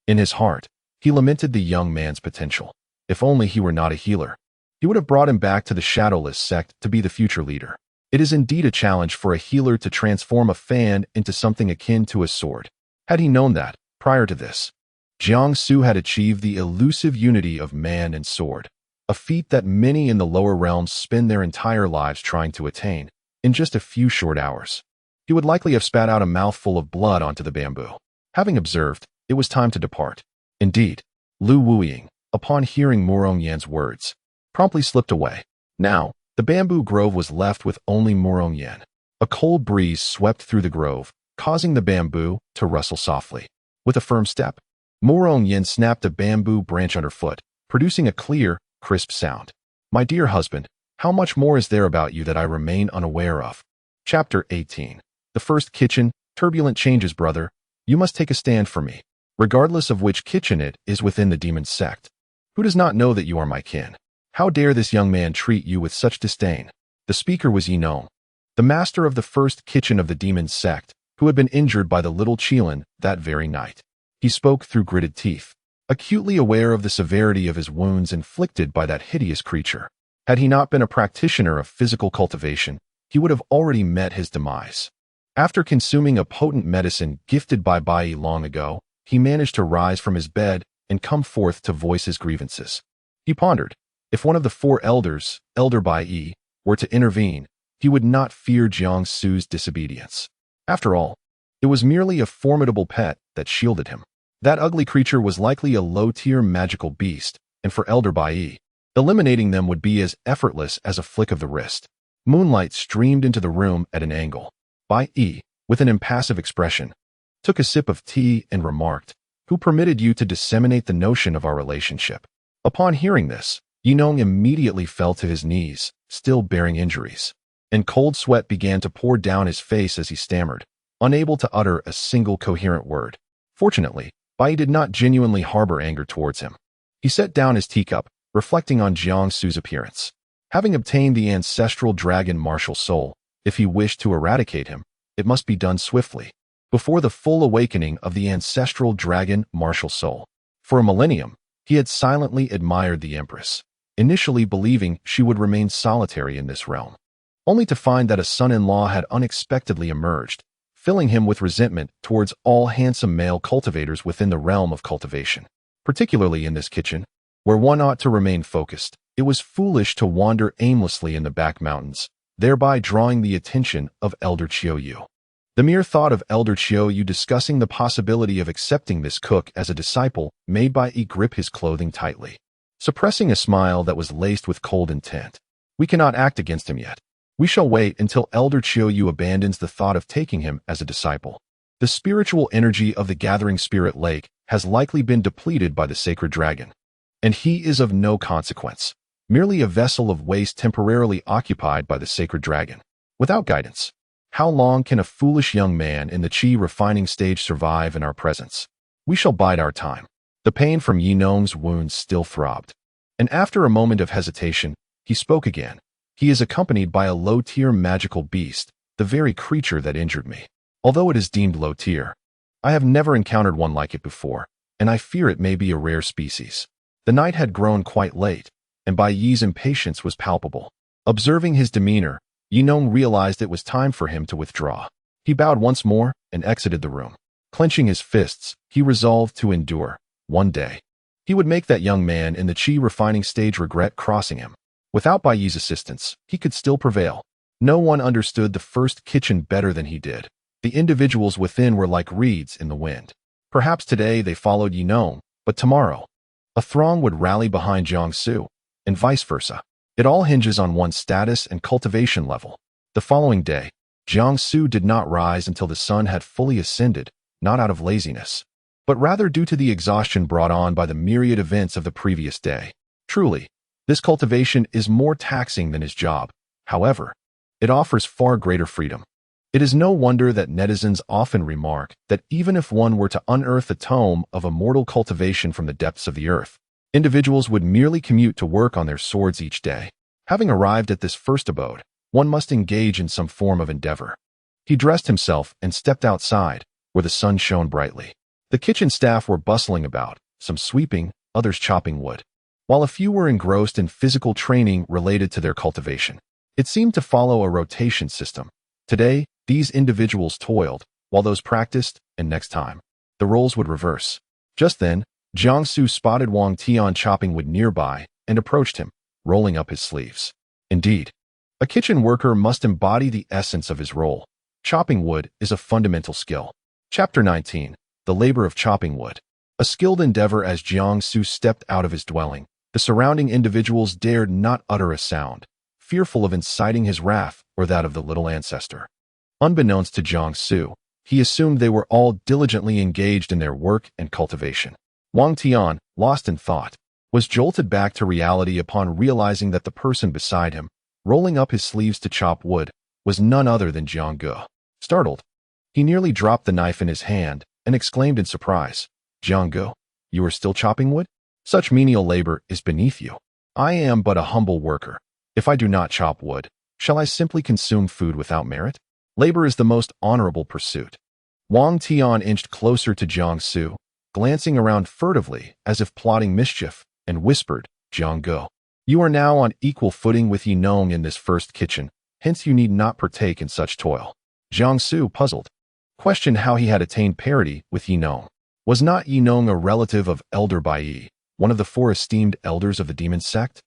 In his heart, he lamented the young man's potential. If only he were not a healer. He would have brought him back to the shadowless sect to be the future leader. It is indeed a challenge for a healer to transform a fan into something akin to a sword. Had he known that, prior to this, Jiang Su had achieved the elusive unity of man and sword, a feat that many in the lower realms spend their entire lives trying to attain, in just a few short hours. He would likely have spat out a mouthful of blood onto the bamboo. Having observed, it was time to depart. Indeed, Lu Wuying, upon hearing Murong Yan's words, promptly slipped away. Now, the bamboo grove was left with only Murong Yan. A cold breeze swept through the grove, causing the bamboo to rustle softly. With a firm step, Murong Yan snapped a bamboo branch underfoot, producing a clear, crisp sound. "My dear husband, how much more is there about you that I remain unaware of?" Chapter 18. The first kitchen, turbulent changes, brother. You must take a stand for me, regardless of which kitchen it is within the demon sect. Who does not know that you are my kin? How dare this young man treat you with such disdain? The speaker was Yinong, the master of the first kitchen of the demon sect, who had been injured by the little Qilin that very night. He spoke through gritted teeth, acutely aware of the severity of his wounds inflicted by that hideous creature. Had he not been a practitioner of physical cultivation, he would have already met his demise. After consuming a potent medicine gifted by Bai long ago, he managed to rise from his bed and come forth to voice his grievances. He pondered, if one of the four elders, Elder Bai, were to intervene, he would not fear Jiang Su's disobedience. After all, it was merely a formidable pet that shielded him. That ugly creature was likely a low-tier magical beast, and for Elder Bai, eliminating them would be as effortless as a flick of the wrist. Moonlight streamed into the room at an angle. Bai, with an impassive expression, took a sip of tea and remarked, "Who permitted you to disseminate the notion of our relationship?" Upon hearing this, Yinong immediately fell to his knees, still bearing injuries, and cold sweat began to pour down his face as he stammered, unable to utter a single coherent word. Fortunately, Bai did not genuinely harbor anger towards him. He set down his teacup, reflecting on Jiang Su's appearance. Having obtained the ancestral dragon martial soul, if he wished to eradicate him, it must be done swiftly, before the full awakening of the ancestral dragon martial soul. For a millennium, he had silently admired the Empress, initially believing she would remain solitary in this realm, only to find that a son-in-law had unexpectedly emerged, filling him with resentment towards all handsome male cultivators within the realm of cultivation. Particularly in this kitchen, where one ought to remain focused, it was foolish to wander aimlessly in the back mountains, thereby drawing the attention of Elder Qiuyu. The mere thought of Elder Qiuyu discussing the possibility of accepting this cook as a disciple made Bai grip his clothing tightly, suppressing a smile that was laced with cold intent. "We cannot act against him yet. We shall wait until Elder Qiuyu abandons the thought of taking him as a disciple. The spiritual energy of the Gathering Spirit Lake has likely been depleted by the sacred dragon, and he is of no consequence, merely a vessel of waste temporarily occupied by the sacred dragon. Without guidance, how long can a foolish young man in the Qi refining stage survive in our presence? We shall bide our time." The pain from Yinong's wounds still throbbed, and after a moment of hesitation, he spoke again. "He is accompanied by a low-tier magical beast, the very creature that injured me. Although it is deemed low-tier, I have never encountered one like it before, and I fear it may be a rare species." The night had grown quite late, and Bai Yi's impatience was palpable. Observing his demeanor, Yinong realized it was time for him to withdraw. He bowed once more and exited the room. Clenching his fists, he resolved to endure. One day, he would make that young man in the Qi refining stage regret crossing him. Without Bai Yi's assistance, he could still prevail. No one understood the first kitchen better than he did. The individuals within were like reeds in the wind. Perhaps today they followed Yinong, but tomorrow, a throng would rally behind Jiang Su, and vice versa. It all hinges on one's status and cultivation level. The following day, Jiangsu did not rise until the sun had fully ascended, not out of laziness, but rather due to the exhaustion brought on by the myriad events of the previous day. Truly, this cultivation is more taxing than his job. However, it offers far greater freedom. It is no wonder that netizens often remark that even if one were to unearth the tome of immortal cultivation from the depths of the earth, individuals would merely commute to work on their swords each day. Having arrived at this first abode, one must engage in some form of endeavor. He dressed himself and stepped outside, where the sun shone brightly. The kitchen staff were bustling about, some sweeping, others chopping wood, while a few were engrossed in physical training related to their cultivation. It seemed to follow a rotation system. Today, these individuals toiled, while those practiced, and next time, the roles would reverse. Just then, Jiangsu spotted Wang Tian chopping wood nearby and approached him, rolling up his sleeves. Indeed, a kitchen worker must embody the essence of his role. Chopping wood is a fundamental skill. Chapter 19. The Labor of Chopping Wood. A skilled endeavor. As Jiangsu stepped out of his dwelling, the surrounding individuals dared not utter a sound, fearful of inciting his wrath or that of the little ancestor. Unbeknownst to Jiangsu, he assumed they were all diligently engaged in their work and cultivation. Wang Tian, lost in thought, was jolted back to reality upon realizing that the person beside him, rolling up his sleeves to chop wood, was none other than Jiangge. Startled, he nearly dropped the knife in his hand and exclaimed in surprise, "Jiangge, you are still chopping wood? Such menial labor is beneath you. I am but a humble worker. If I do not chop wood, shall I simply consume food without merit? Labor is the most honorable pursuit." Wang Tian inched closer to Jiangsu, glancing around furtively as if plotting mischief, and whispered, "Jiangge, you are now on equal footing with Yi Nong in this first kitchen, hence you need not partake in such toil." Jiangsu, puzzled, questioned how he had attained parity with Yi Nong. Was not Yi Nong a relative of Elder Bai, one of the four esteemed elders of the demon sect?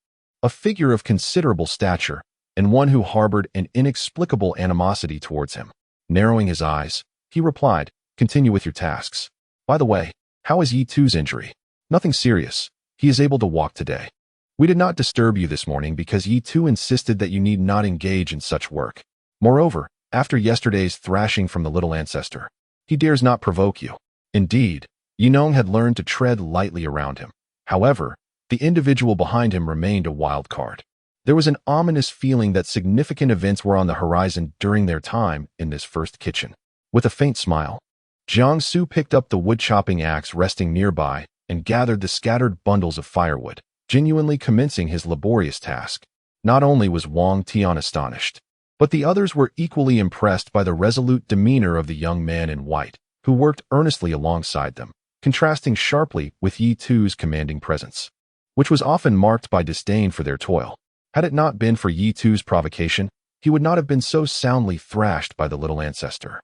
A figure of considerable stature, and one who harbored an inexplicable animosity towards him. Narrowing his eyes, he replied, "Continue with your tasks. By the way, how is Yi Tu's injury?" "Nothing serious. He is able to walk today. We did not disturb you this morning because Yi Tu insisted that you need not engage in such work. Moreover, after yesterday's thrashing from the little ancestor, he dares not provoke you." Indeed, Yi Nong had learned to tread lightly around him. However, the individual behind him remained a wild card. There was an ominous feeling that significant events were on the horizon during their time in this first kitchen. With a faint smile, Jiangsu picked up the wood-chopping axe resting nearby and gathered the scattered bundles of firewood, genuinely commencing his laborious task. Not only was Wang Tian astonished, but the others were equally impressed by the resolute demeanor of the young man in white, who worked earnestly alongside them, contrasting sharply with Yi Tu's commanding presence, which was often marked by disdain for their toil. Had it not been for Yi Tu's provocation, he would not have been so soundly thrashed by the little ancestor.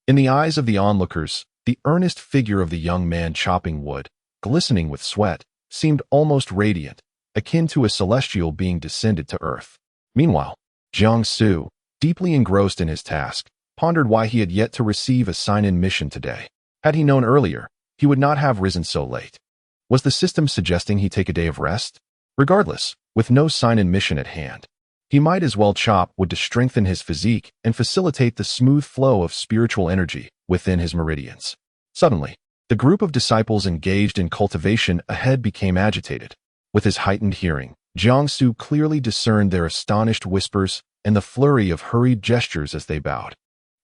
In the eyes of the onlookers, the earnest figure of the young man chopping wood, glistening with sweat, seemed almost radiant, akin to a celestial being descended to earth. Meanwhile, Jiangsu, deeply engrossed in his task, pondered why he had yet to receive a sign-in mission today. Had he known earlier, he would not have risen so late. Was the system suggesting he take a day of rest? Regardless, with no sign-in mission at hand, he might as well chop wood to strengthen his physique and facilitate the smooth flow of spiritual energy within his meridians. Suddenly, the group of disciples engaged in cultivation ahead became agitated. With his heightened hearing, Jiangsu clearly discerned their astonished whispers and the flurry of hurried gestures as they bowed.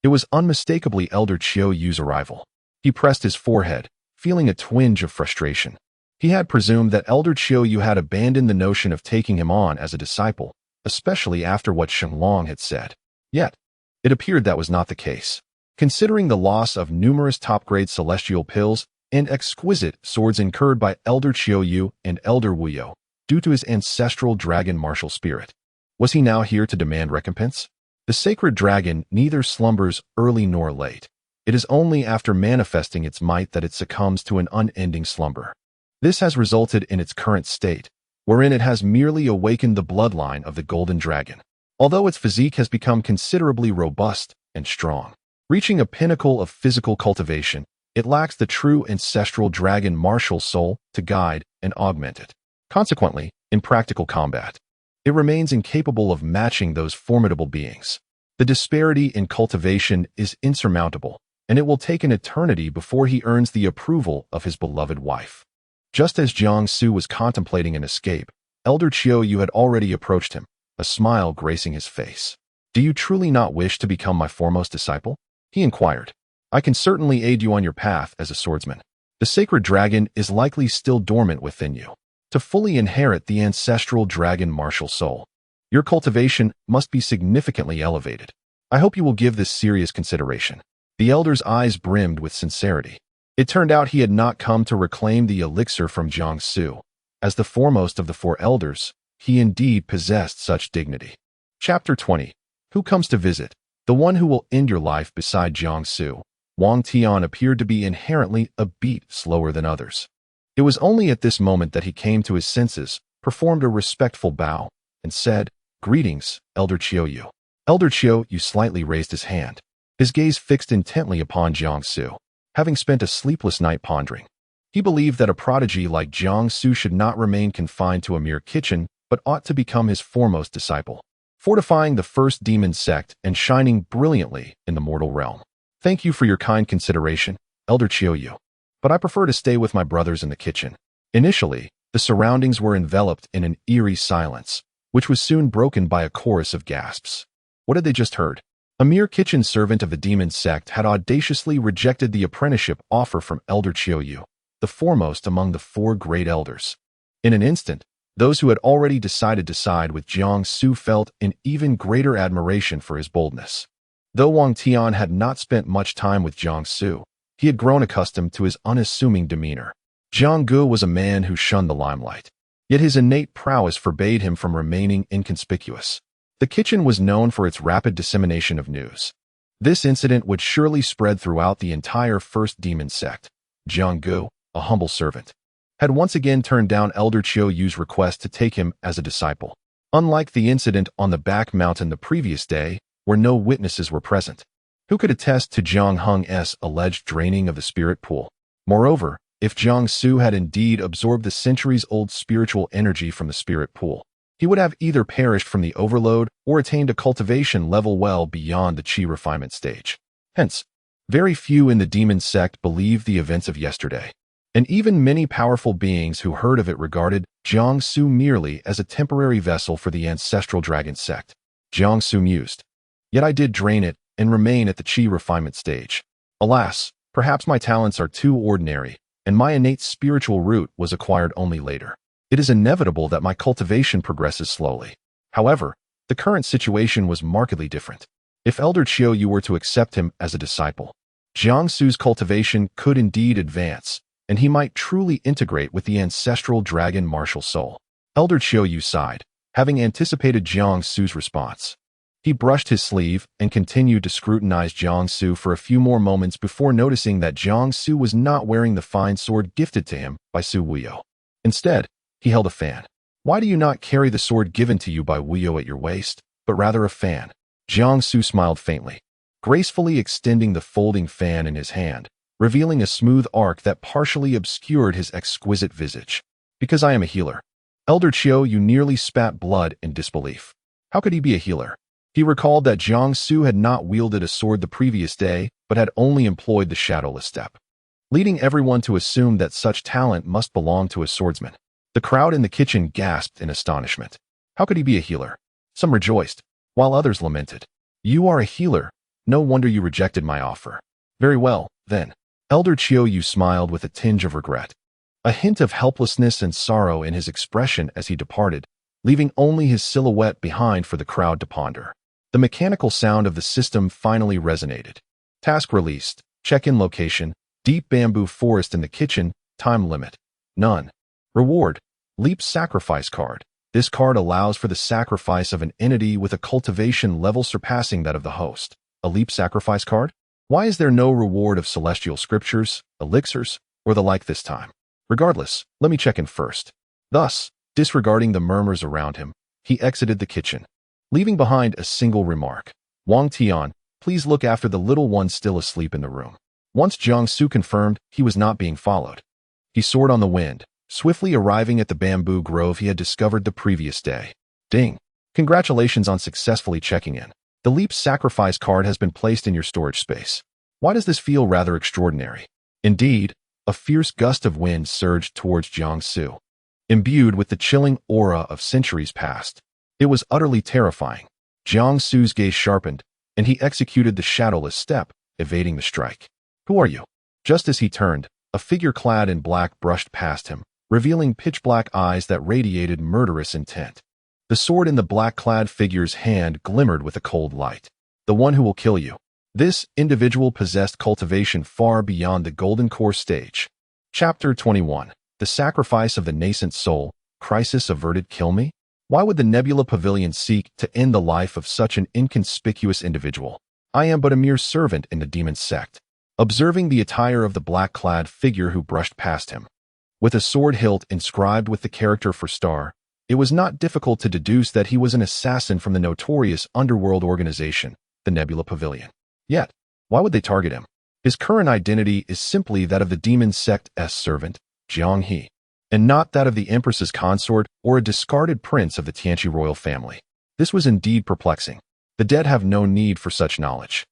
It was unmistakably Elder Chiu Yu's arrival. He pressed his forehead, feeling a twinge of frustration. He had presumed that Elder Chiu Yu had abandoned the notion of taking him on as a disciple, especially after what Shenlong had said. Yet, it appeared that was not the case. Considering the loss of numerous top-grade celestial pills and exquisite swords incurred by Elder Chiu Yu and Elder Wuyo due to his ancestral dragon martial spirit, was he now here to demand recompense? The sacred dragon neither slumbers early nor late. It is only after manifesting its might that it succumbs to an unending slumber. This has resulted in its current state, wherein it has merely awakened the bloodline of the golden dragon, although its physique has become considerably robust and strong. Reaching a pinnacle of physical cultivation, it lacks the true ancestral dragon martial soul to guide and augment it. Consequently, in practical combat, it remains incapable of matching those formidable beings. The disparity in cultivation is insurmountable, and it will take an eternity before he earns the approval of his beloved wife. Just as Jiang Su was contemplating an escape, Elder Qiu had already approached him, a smile gracing his face. "Do you truly not wish to become my foremost disciple?" he inquired. "I can certainly aid you on your path as a swordsman. The sacred dragon is likely still dormant within you. To fully inherit the ancestral dragon martial soul, your cultivation must be significantly elevated. I hope you will give this serious consideration." The elder's eyes brimmed with sincerity. It turned out he had not come to reclaim the elixir from Jiang Su. As the foremost of the four elders, he indeed possessed such dignity. Chapter 20. Who comes to visit? The one who will end your life beside Jiang Su. Wang Tian appeared to be inherently a beat slower than others. It was only at this moment that he came to his senses, performed a respectful bow, and said, "Greetings, Elder Qiu." Elder Qiu slightly raised his hand, his gaze fixed intently upon Jiang Su. Having spent a sleepless night pondering, he believed that a prodigy like Jiang Su should not remain confined to a mere kitchen, but ought to become his foremost disciple, fortifying the first demon sect and shining brilliantly in the mortal realm. "Thank you for your kind consideration, Elder Qiu, but I prefer to stay with my brothers in the kitchen." Initially, the surroundings were enveloped in an eerie silence, which was soon broken by a chorus of gasps. What had they just heard? A mere kitchen servant of the demon sect had audaciously rejected the apprenticeship offer from Elder Qiu, the foremost among the four great elders. In an instant, those who had already decided to side with Jiang Su felt an even greater admiration for his boldness. Though Wang Tian had not spent much time with Jiang Su, he had grown accustomed to his unassuming demeanor. Jiang Gu was a man who shunned the limelight, yet his innate prowess forbade him from remaining inconspicuous. The kitchen was known for its rapid dissemination of news. This incident would surely spread throughout the entire first demon sect. Jiang Gu, a humble servant, had once again turned down Elder Qiu's request to take him as a disciple. Unlike the incident on the back mountain the previous day, where no witnesses were present, who could attest to Jiang Heng's alleged draining of the spirit pool. Moreover, if Jiang Su had indeed absorbed the centuries-old spiritual energy from the spirit pool, he would have either perished from the overload or attained a cultivation level well beyond the qi refinement stage. Hence, very few in the demon sect believed the events of yesterday, and even many powerful beings who heard of it regarded Jiang Su merely as a temporary vessel for the ancestral dragon sect. Jiang Su mused. "Yet I did drain it and remain at the qi refinement stage. Alas, perhaps my talents are too ordinary, and my innate spiritual root was acquired only later. It is inevitable that my cultivation progresses slowly." However, the current situation was markedly different. If Elder Qiu were to accept him as a disciple, Jiang Su's cultivation could indeed advance, and he might truly integrate with the ancestral dragon martial soul. Elder Qiu sighed, having anticipated Jiang Su's response. He brushed his sleeve and continued to scrutinize Jiang Su for a few more moments before noticing that Jiang Su was not wearing the fine sword gifted to him by Su Wuyo. Instead, he held a fan. "Why do you not carry the sword given to you by Wuyo at your waist, but rather a fan?" Jiang Su smiled faintly, gracefully extending the folding fan in his hand, revealing a smooth arc that partially obscured his exquisite visage. "Because I am a healer." Elder Qiu nearly spat blood in disbelief. How could he be a healer? He recalled that Jiang Su had not wielded a sword the previous day, but had only employed the shadowless step, leading everyone to assume that such talent must belong to a swordsman. The crowd in the kitchen gasped in astonishment. How could he be a healer? Some rejoiced, while others lamented. "You are a healer. No wonder you rejected my offer." "Very well, then." Elder Qiu smiled with a tinge of regret, a hint of helplessness and sorrow in his expression as he departed, leaving only his silhouette behind for the crowd to ponder. The mechanical sound of the system finally resonated. Task released. Check-in location. Deep bamboo forest in the kitchen. Time limit. None. Reward. Leap sacrifice card. This card allows for the sacrifice of an entity with a cultivation level surpassing that of the host. A leap sacrifice card? Why is there no reward of celestial scriptures, elixirs, or the like this time? Regardless, let me check in first. Thus, disregarding the murmurs around him, he exited the kitchen, leaving behind a single remark. "Wang Tian, please look after the little one still asleep in the room." Once Jiang Su confirmed he was not being followed, he soared on the wind, swiftly arriving at the bamboo grove he had discovered the previous day. Ding! Congratulations on successfully checking in. The Leap sacrifice card has been placed in your storage space. Why does this feel rather extraordinary? Indeed, a fierce gust of wind surged towards Jiangsu. Imbued with the chilling aura of centuries past, it was utterly terrifying. Jiangsu's gaze sharpened, and he executed the shadowless step, evading the strike. Who are you? Just as he turned, a figure clad in black brushed past him, revealing pitch-black eyes that radiated murderous intent. The sword in the black-clad figure's hand glimmered with a cold light. The one who will kill you. This individual possessed cultivation far beyond the Golden Core stage. Chapter 21. The Sacrifice of the Nascent Soul. Crisis averted. Kill me? Why would the Nebula Pavilion seek to end the life of such an inconspicuous individual? I am but a mere servant in the demon sect. Observing the attire of the black-clad figure who brushed past him, with a sword hilt inscribed with the character for star, it was not difficult to deduce that he was an assassin from the notorious underworld organization, the Nebula Pavilion. Yet, why would they target him? His current identity is simply that of the demon sect's servant, Jiang He, and not that of the Empress's consort or a discarded prince of the Tianqi royal family. This was indeed perplexing. The dead have no need for such knowledge.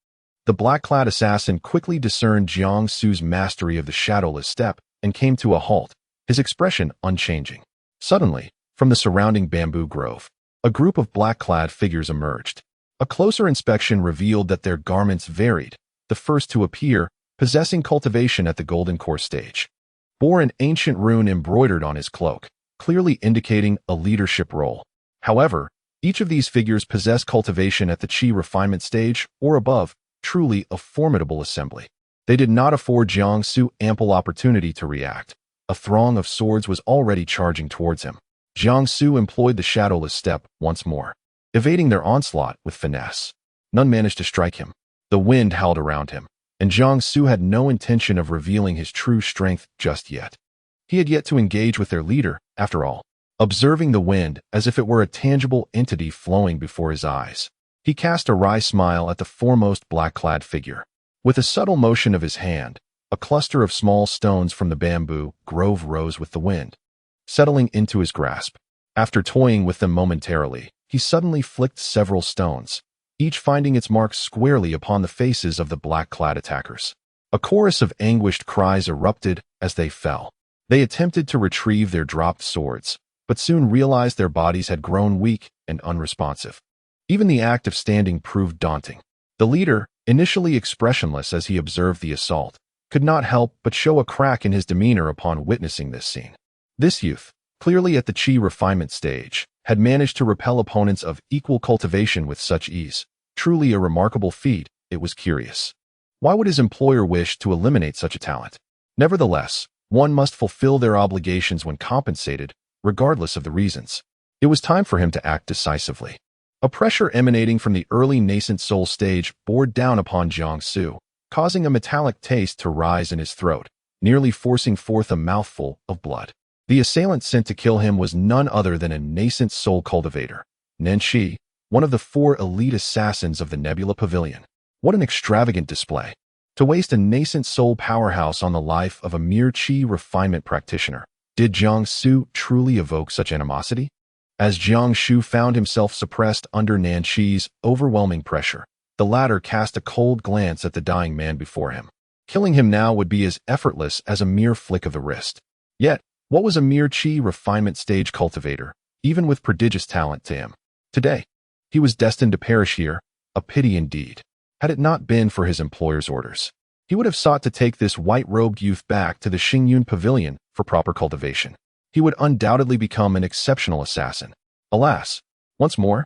The black-clad assassin quickly discerned Jiangsu's mastery of the shadowless step and came to a halt, his expression unchanging. Suddenly, from the surrounding bamboo grove, a group of black-clad figures emerged. A closer inspection revealed that their garments varied, the first to appear, possessing cultivation at the Golden Core stage, bore an ancient rune embroidered on his cloak, clearly indicating a leadership role. However, each of these figures possessed cultivation at the Qi refinement stage or above, truly a formidable assembly. They did not afford Jiangsu ample opportunity to react. A throng of swords was already charging towards him. Jiangsu employed the shadowless step once more, evading their onslaught with finesse. None managed to strike him. The wind howled around him, and Jiangsu had no intention of revealing his true strength just yet. He had yet to engage with their leader, after all. Observing the wind as if it were a tangible entity flowing before his eyes, he cast a wry smile at the foremost black-clad figure. With a subtle motion of his hand, a cluster of small stones from the bamboo grove rose with the wind, settling into his grasp. After toying with them momentarily, he suddenly flicked several stones, each finding its mark squarely upon the faces of the black-clad attackers. A chorus of anguished cries erupted as they fell. They attempted to retrieve their dropped swords, but soon realized their bodies had grown weak and unresponsive. Even the act of standing proved daunting. The leader, initially expressionless as he observed the assault, could not help but show a crack in his demeanor upon witnessing this scene. This youth, clearly at the Qi refinement stage, had managed to repel opponents of equal cultivation with such ease. Truly a remarkable feat. It was curious. Why would his employer wish to eliminate such a talent? Nevertheless, one must fulfill their obligations when compensated, regardless of the reasons. It was time for him to act decisively. A pressure emanating from the early nascent soul stage bore down upon Jiangsu, causing a metallic taste to rise in his throat, nearly forcing forth a mouthful of blood. The assailant sent to kill him was none other than a nascent soul cultivator, Nanshi, one of the 4 elite assassins of the Nebula Pavilion. What an extravagant display! To waste a nascent soul powerhouse on the life of a mere Qi refinement practitioner. Did Jiangsu truly evoke such animosity? As Jiangsu found himself suppressed under Nanshi's overwhelming pressure, the latter cast a cold glance at the dying man before him. Killing him now would be as effortless as a mere flick of the wrist. Yet, what was a mere Qi refinement stage cultivator, even with prodigious talent, to him? Today, he was destined to perish here, a pity indeed. Had it not been for his employer's orders, he would have sought to take this white-robed youth back to the Xingyun Pavilion for proper cultivation. He would undoubtedly become an exceptional assassin. Alas, once more,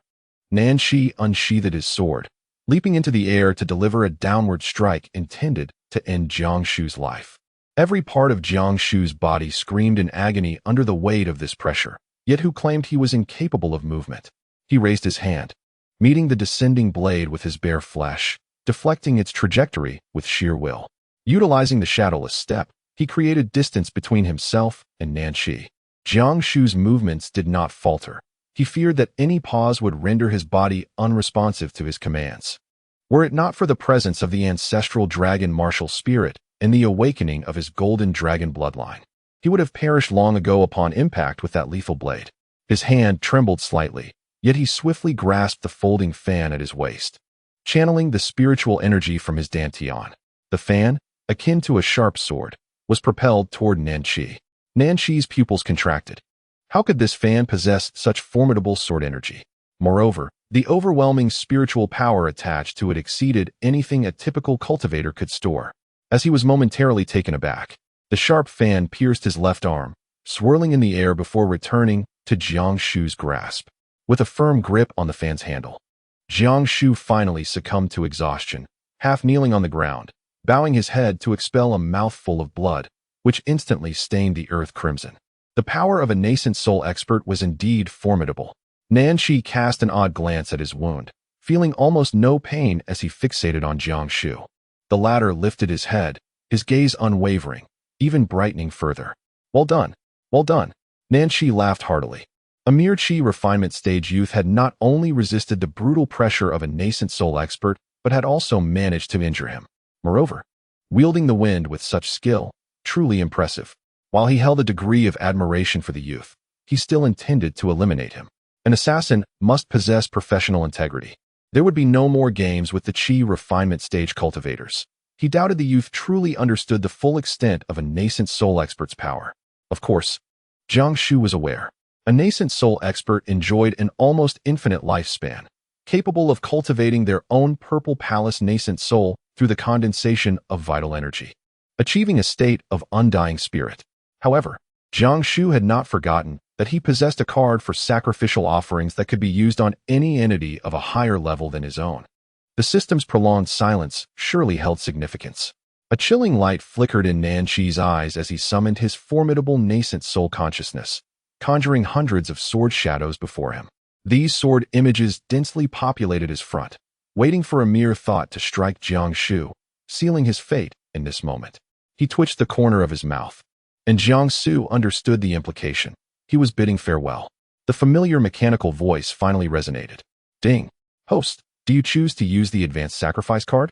Nanshi unsheathed his sword, leaping into the air to deliver a downward strike intended to end Jiangshu's life. Every part of Jiangshu's body screamed in agony under the weight of this pressure, yet who claimed he was incapable of movement. He raised his hand, meeting the descending blade with his bare flesh, deflecting its trajectory with sheer will. Utilizing the shadowless step, he created distance between himself and Nanshi. Jiangshu's movements did not falter. He feared that any pause would render his body unresponsive to his commands. Were it not for the presence of the ancestral dragon martial spirit and the awakening of his golden dragon bloodline, He would have perished long ago upon impact with that lethal blade. His hand trembled slightly, yet he swiftly grasped the folding fan at his waist, channeling the spiritual energy from his dantian. The fan, akin to a sharp sword, was propelled toward Nanqi. Nanqi's pupils contracted. How could this fan possess such formidable sword energy? Moreover, the overwhelming spiritual power attached to it exceeded anything a typical cultivator could store. As he was momentarily taken aback, the sharp fan pierced his left arm, swirling in the air before returning to Jiang Shu's grasp. With a firm grip on the fan's handle, Jiang Shu finally succumbed to exhaustion, half kneeling on the ground, bowing his head to expel a mouthful of blood, which instantly stained the earth crimson. The power of a nascent soul expert was indeed formidable. Nanqi cast an odd glance at his wound, feeling almost no pain as he fixated on Jiang Shu. The latter lifted his head, his gaze unwavering, even brightening further. Well done. Well done. Nanqi laughed heartily. A mere chi refinement stage youth had not only resisted the brutal pressure of a nascent soul expert, but had also managed to injure him. Moreover, wielding the wind with such skill, truly impressive. While he held a degree of admiration for the youth, he still intended to eliminate him. An assassin must possess professional integrity. There would be no more games with the chi refinement stage cultivators. He doubted the youth truly understood the full extent of a nascent soul expert's power. Of course, Jiang Shu was aware. A nascent soul expert enjoyed an almost infinite lifespan, capable of cultivating their own purple palace nascent soul through the condensation of vital energy, achieving a state of undying spirit. However, Jiang Shu had not forgotten that he possessed a card for sacrificial offerings that could be used on any entity of a higher level than his own. The system's prolonged silence surely held significance. A chilling light flickered in Nanqi's eyes as he summoned his formidable nascent soul consciousness, conjuring hundreds of sword shadows before him. These sword images densely populated his front, waiting for a mere thought to strike Jiang Shu, sealing his fate in this moment. He twitched the corner of his mouth, and Jiang Shu understood the implication. He was bidding farewell. The familiar mechanical voice finally resonated. Ding. Host, do you choose to use the advanced sacrifice card?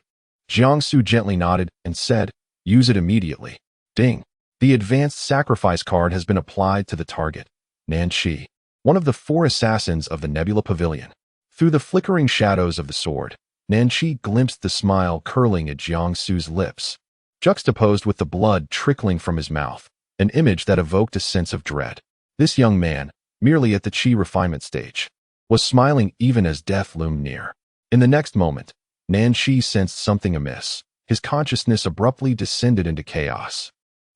Jiang Shu gently nodded and said, use it immediately. Ding. The advanced sacrifice card has been applied to the target, Nanqi, one of the 4 assassins of the Nebula Pavilion. Through the flickering shadows of the sword, Nanqi glimpsed the smile curling at Jiang Shu's lips, juxtaposed with the blood trickling from his mouth, an image that evoked a sense of dread. This young man, merely at the chi refinement stage, was smiling even as death loomed near. In the next moment, Nanqi sensed something amiss. His consciousness abruptly descended into chaos,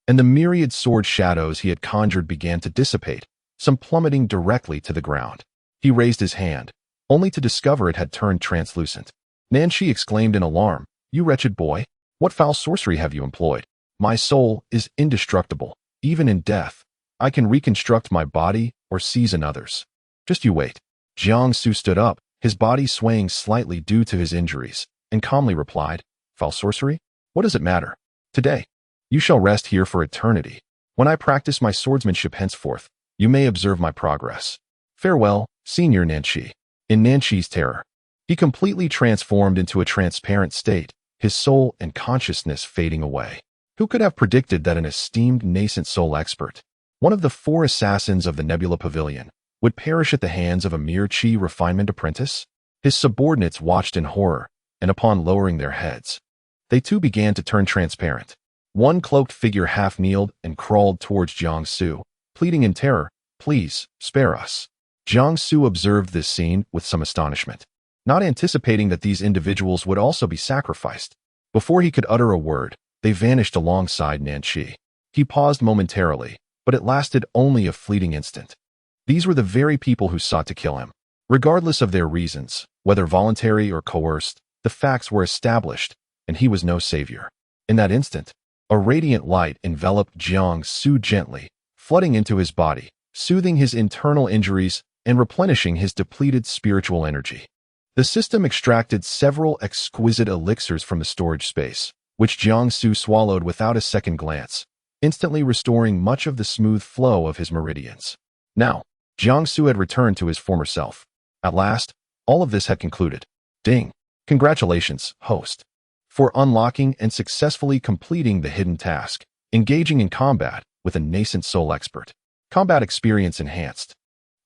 and the myriad sword shadows he had conjured began to dissipate, some plummeting directly to the ground. He raised his hand, only to discover it had turned translucent. Nanqi exclaimed in alarm, "You wretched boy, what foul sorcery have you employed? My soul is indestructible. Even in death, I can reconstruct my body or seize another's. Just you wait." Jiang Shu stood up, his body swaying slightly due to his injuries, and calmly replied, "Foul sorcery? What does it matter? Today, you shall rest here for eternity. When I practice my swordsmanship henceforth, you may observe my progress. Farewell, Senior Nanqi." In Nanqi's terror, he completely transformed into a transparent state, his soul and consciousness fading away. Who could have predicted that an esteemed nascent soul expert, one of the 4 assassins of the Nebula Pavilion, would perish at the hands of a mere chi refinement apprentice? His subordinates watched in horror, and upon lowering their heads, they too began to turn transparent. One cloaked figure half-kneeled and crawled towards Jiang Shu, pleading in terror, "Please, spare us." Jiang Shu observed this scene with some astonishment, not anticipating that these individuals would also be sacrificed. Before he could utter a word, they vanished alongside Nanqi. He paused momentarily, but it lasted only a fleeting instant. These were the very people who sought to kill him. Regardless of their reasons, whether voluntary or coerced, the facts were established, and he was no savior. In that instant, a radiant light enveloped Jiang Shu gently, flooding into his body, soothing his internal injuries and replenishing his depleted spiritual energy. The system extracted several exquisite elixirs from the storage space, which Jiang Shu swallowed without a second glance, instantly restoring much of the smooth flow of his meridians. Now, Jiang Shu had returned to his former self. At last, all of this had concluded. Ding! Congratulations, host, for unlocking and successfully completing the hidden task. Engaging in combat with a nascent soul expert. Combat experience enhanced.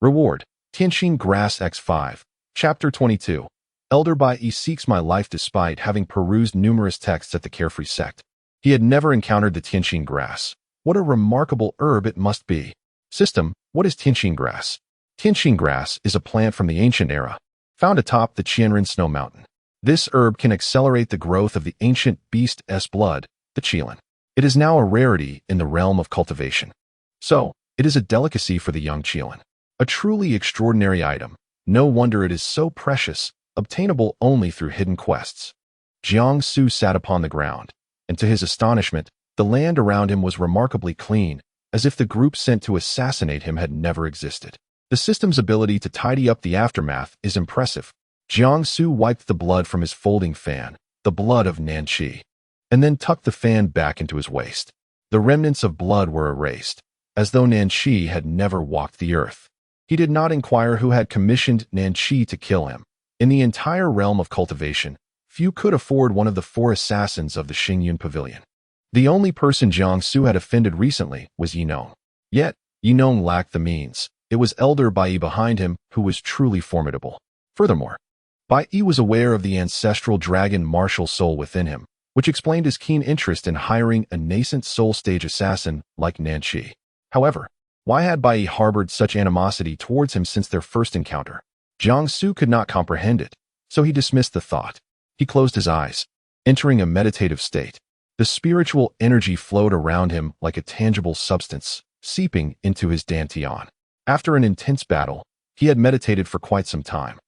Reward: Tianqing Grass X5. Chapter 22. Elder Bai Yi seeks my life despite having perused numerous texts at the Carefree Sect. He had never encountered the Tianqing grass. What a remarkable herb it must be. System: what is Tianqing grass? Tianqing grass is a plant from the ancient era, found atop the Qianren Snow Mountain. This herb can accelerate the growth of the ancient beast's blood, the qilin. It is now a rarity in the realm of cultivation. So, it is a delicacy for the young qilin. A truly extraordinary item. No wonder it is so precious, obtainable only through hidden quests. Jiang Su sat upon the ground, and to his astonishment, the land around him was remarkably clean, as if the group sent to assassinate him had never existed. The system's ability to tidy up the aftermath is impressive. Jiang Su wiped the blood from his folding fan, the blood of Nanqi, and then tucked the fan back into his waist. The remnants of blood were erased, as though Nanqi had never walked the earth. He did not inquire who had commissioned Nanqi to kill him. In the entire realm of cultivation, few could afford one of the 4 assassins of the Xingyun Pavilion. The only person Jiang Su had offended recently was Yinong. Yet, Yinong lacked the means. It was Elder Bai Yi behind him who was truly formidable. Furthermore, Bai Yi was aware of the ancestral dragon martial soul within him, which explained his keen interest in hiring a nascent soul stage assassin like Nanqi. However, why had Bai Yi harbored such animosity towards him since their first encounter? Jiang Su could not comprehend it, so he dismissed the thought. He closed his eyes, entering a meditative state. The spiritual energy flowed around him like a tangible substance, seeping into his dantian. After an intense battle, he had meditated for quite some time.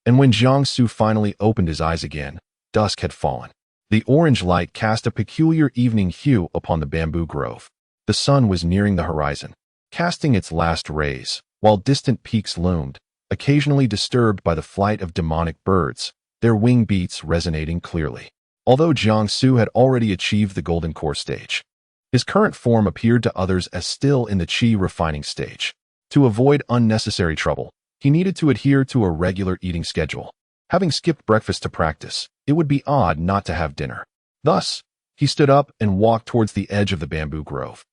And when Jiang Su finally opened his eyes again, dusk had fallen. The orange light cast a peculiar evening hue upon the bamboo grove. The sun was nearing the horizon, casting its last rays, while distant peaks loomed, occasionally disturbed by the flight of demonic birds, their wing beats resonating clearly. Although Jiang Su had already achieved the golden core stage, his current form appeared to others as still in the qi refining stage. To avoid unnecessary trouble, he needed to adhere to a regular eating schedule. Having skipped breakfast to practice, it would be odd not to have dinner. Thus, he stood up and walked towards the edge of the bamboo grove,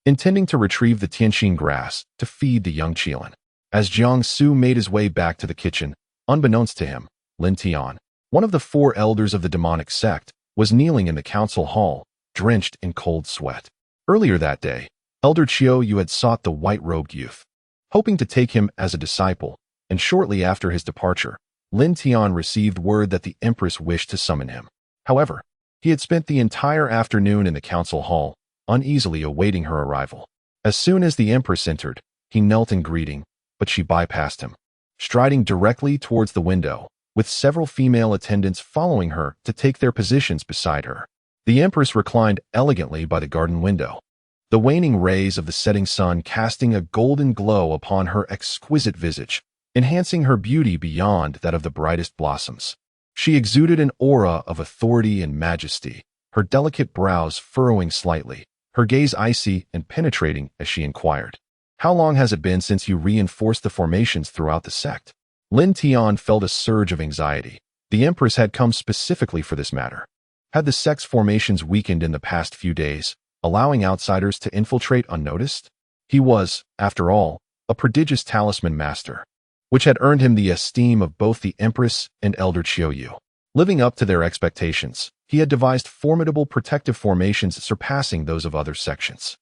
intending to retrieve the Tianqing grass to feed the young qilin. As Jiang Su made his way back to the kitchen, unbeknownst to him, Lin Tian, one of the 4 elders of the demonic sect, was kneeling in the council hall, drenched in cold sweat. Earlier that day, Elder Qiu Yu had sought the white-robed youth, hoping to take him as a disciple, and shortly after his departure, Lin Tian received word that the Empress wished to summon him. However, he had spent the entire afternoon in the council hall, uneasily awaiting her arrival. As soon as the Empress entered, he knelt in greeting, but she bypassed him, striding directly towards the window, with several female attendants following her to take their positions beside her. The Empress reclined elegantly by the garden window, the waning rays of the setting sun casting a golden glow upon her exquisite visage, enhancing her beauty beyond that of the brightest blossoms. She exuded an aura of authority and majesty, her delicate brows furrowing slightly, her gaze icy and penetrating as she inquired, "How long has it been since you reinforced the formations throughout the sect?" Lin Tian felt a surge of anxiety. The Empress had come specifically for this matter. Had the sect's formations weakened in the past few days, allowing outsiders to infiltrate unnoticed? He was, after all, a prodigious talisman master, which had earned him the esteem of both the Empress and Elder Qiu Yu. Living up to their expectations, he had devised formidable protective formations surpassing those of other sections.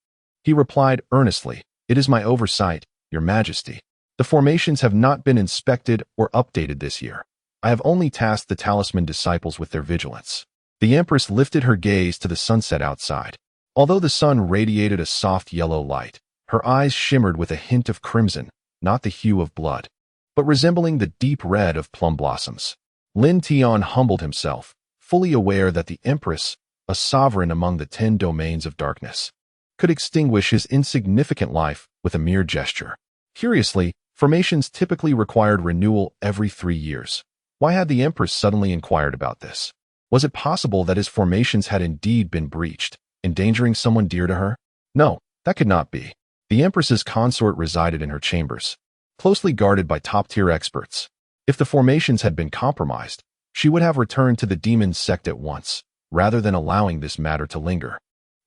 He replied earnestly, "It is my oversight, Your Majesty. The formations have not been inspected or updated this year. I have only tasked the talisman disciples with their vigilance." The Empress lifted her gaze to the sunset outside. Although the sun radiated a soft yellow light, her eyes shimmered with a hint of crimson, not the hue of blood, but resembling the deep red of plum blossoms. Lin Tian humbled himself, fully aware that the Empress, a sovereign among the 10 domains of darkness, could extinguish his insignificant life with a mere gesture. Curiously, formations typically required renewal every 3 years. Why had the Empress suddenly inquired about this? Was it possible that his formations had indeed been breached, endangering someone dear to her? No, that could not be. The Empress's consort resided in her chambers, closely guarded by top-tier experts. If the formations had been compromised, she would have returned to the demon sect at once, rather than allowing this matter to linger.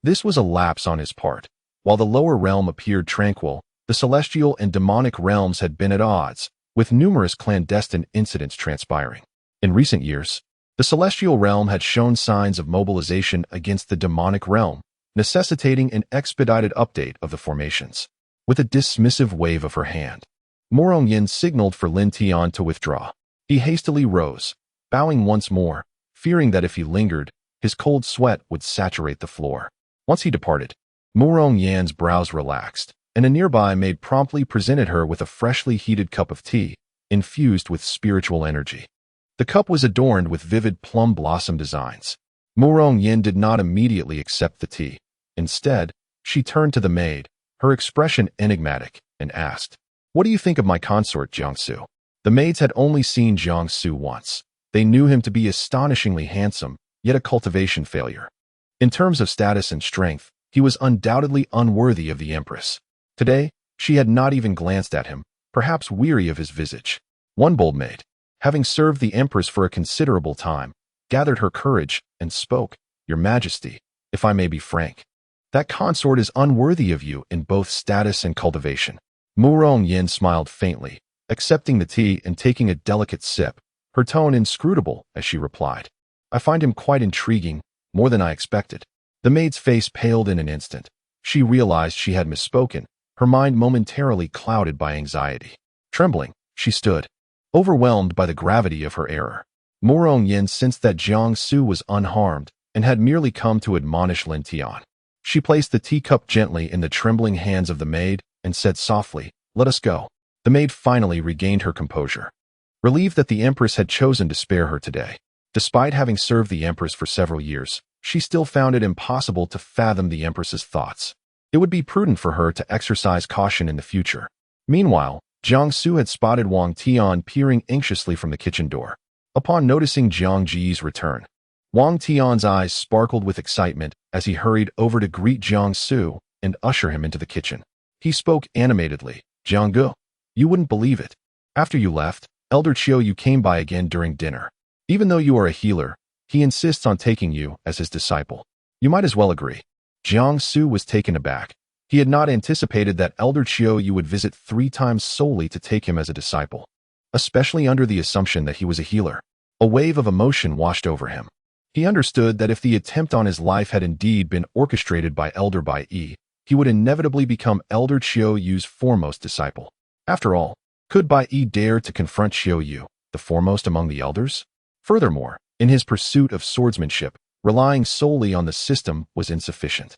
This was a lapse on his part, While the lower realm appeared tranquil, the celestial and demonic realms had been at odds, with numerous clandestine incidents transpiring. In recent years, the celestial realm had shown signs of mobilization against the demonic realm, necessitating an expedited update of the formations. With a dismissive wave of her hand, Morong Yin signaled for Lin Tian to withdraw. He hastily rose, bowing once more, fearing that if he lingered, his cold sweat would saturate the floor. Once he departed, Morong Yan's brows relaxed, and a nearby maid promptly presented her with a freshly heated cup of tea, infused with spiritual energy. The cup was adorned with vivid plum blossom designs. Morong Yin did not immediately accept the tea. Instead, she turned to the maid, her expression enigmatic, and asked, "What do you think of my consort, Jiangsu?" The maids had only seen Jiangsu once. They knew him to be astonishingly handsome, yet a cultivation failure. In terms of status and strength, he was undoubtedly unworthy of the Empress. Today, she had not even glanced at him, perhaps weary of his visage. One bold maid, having served the Empress for a considerable time, gathered her courage and spoke, "Your Majesty, if I may be frank, that consort is unworthy of you in both status and cultivation." Morong Yin smiled faintly, accepting the tea and taking a delicate sip, her tone inscrutable as she replied, "I find him quite intriguing, more than I expected." The maid's face paled in an instant. She realized she had misspoken, her mind momentarily clouded by anxiety. Trembling, she stood, overwhelmed by the gravity of her error. Morong Yin sensed that Jiangsu was unharmed and had merely come to admonish Lin Tian. She placed the teacup gently in the trembling hands of the maid and said softly, "Let us go." The maid finally regained her composure, relieved that the Empress had chosen to spare her today. Despite having served the Empress for several years, she still found it impossible to fathom the Empress's thoughts. It would be prudent for her to exercise caution in the future. Meanwhile, Jiangsu had spotted Wang Tian peering anxiously from the kitchen door. Upon noticing Jiang Ji's return, Wang Tian's eyes sparkled with excitement as he hurried over to greet Jiangsu and usher him into the kitchen. He spoke animatedly, "Jianggu, you wouldn't believe it. After you left, Elder Qiu came by again during dinner. Even though you are a healer, he insists on taking you as his disciple. You might as well agree." Jiangsu was taken aback. He had not anticipated that Elder Qiu would visit 3 times solely to take him as a disciple, especially under the assumption that he was a healer. A wave of emotion washed over him. He understood that if the attempt on his life had indeed been orchestrated by Elder Bai Yi, he would inevitably become Elder Qiu's foremost disciple. After all, could Bai Yi dare to confront Qiu, the foremost among the elders? Furthermore, in his pursuit of swordsmanship, relying solely on the system was insufficient.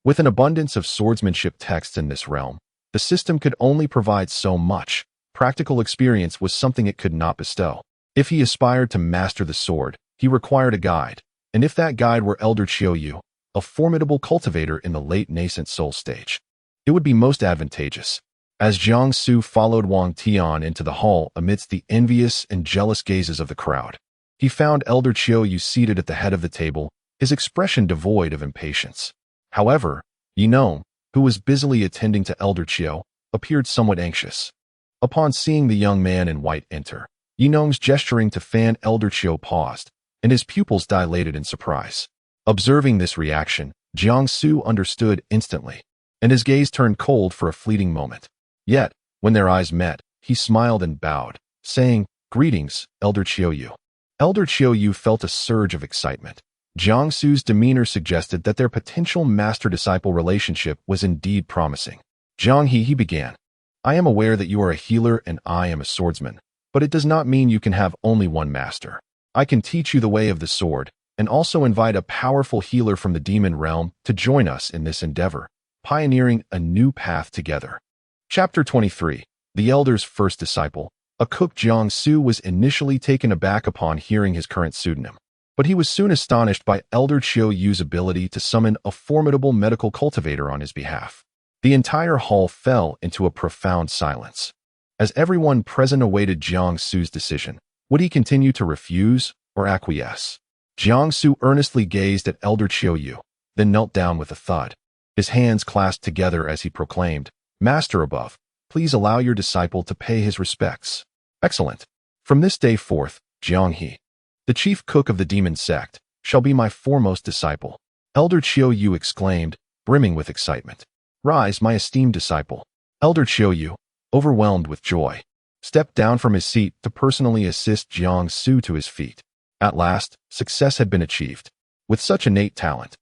With an abundance of swordsmanship texts in this realm, the system could only provide so much. Practical experience was something it could not bestow. If he aspired to master the sword, he required a guide, and if that guide were Elder Qiu, a formidable cultivator in the late nascent soul stage, it would be most advantageous. As Jiangsu followed Wang Tian into the hall amidst the envious and jealous gazes of the crowd, he found Elder Qiu seated at the head of the table, his expression devoid of impatience. However, Yinong, who was busily attending to Elder Qiu, appeared somewhat anxious. Upon seeing the young man in white enter, Yinong's gesturing to fan Elder Qiu paused, and his pupils dilated in surprise. Observing this reaction, Jiangsu understood instantly, and his gaze turned cold for a fleeting moment. Yet, when their eyes met, he smiled and bowed, saying, "Greetings, Elder Qiu." Elder Qiu felt a surge of excitement. Jiangsu's demeanor suggested that their potential master-disciple relationship was indeed promising. "Jiang he began. "I am aware that you are a healer and I am a swordsman, but it does not mean you can have only one master. I can teach you the way of the sword, and also invite a powerful healer from the demon realm to join us in this endeavor, pioneering a new path together." Chapter 23. The Elder's First Disciple. A cook. Jiangsu was initially taken aback upon hearing his current pseudonym, but he was soon astonished by Elder Qiu's ability to summon a formidable medical cultivator on his behalf. The entire hall fell into a profound silence. As everyone present awaited Jiangsu's decision, would he continue to refuse or acquiesce? Jiangsu earnestly gazed at Elder Qiu, then knelt down with a thud, his hands clasped together as he proclaimed, "Master above, please allow your disciple to pay his respects." "Excellent. From this day forth, Jiang He, the chief cook of the demon sect, shall be my foremost disciple," Elder Qiu exclaimed, brimming with excitement. "Rise, my esteemed disciple." Elder Qiuyu, overwhelmed with joy, stepped down from his seat to personally assist Jiang Su to his feet. At last, success had been achieved. With such innate talent,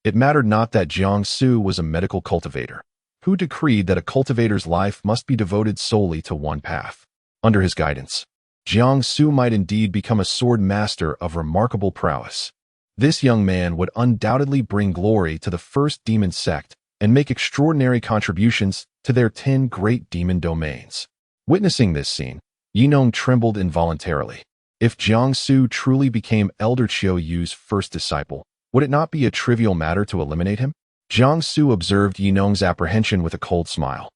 it mattered not that Jiang Su was a medical cultivator, who decreed that a cultivator's life must be devoted solely to one path. Under his guidance, Jiang Su might indeed become a sword master of remarkable prowess. This young man would undoubtedly bring glory to the first demon sect and make extraordinary contributions to their 10 great demon domains. Witnessing this scene, Yinong trembled involuntarily. If Jiang Su truly became Elder Qiuyu's first disciple, would it not be a trivial matter to eliminate him? Jiang Su observed Yinong's apprehension with a cold smile,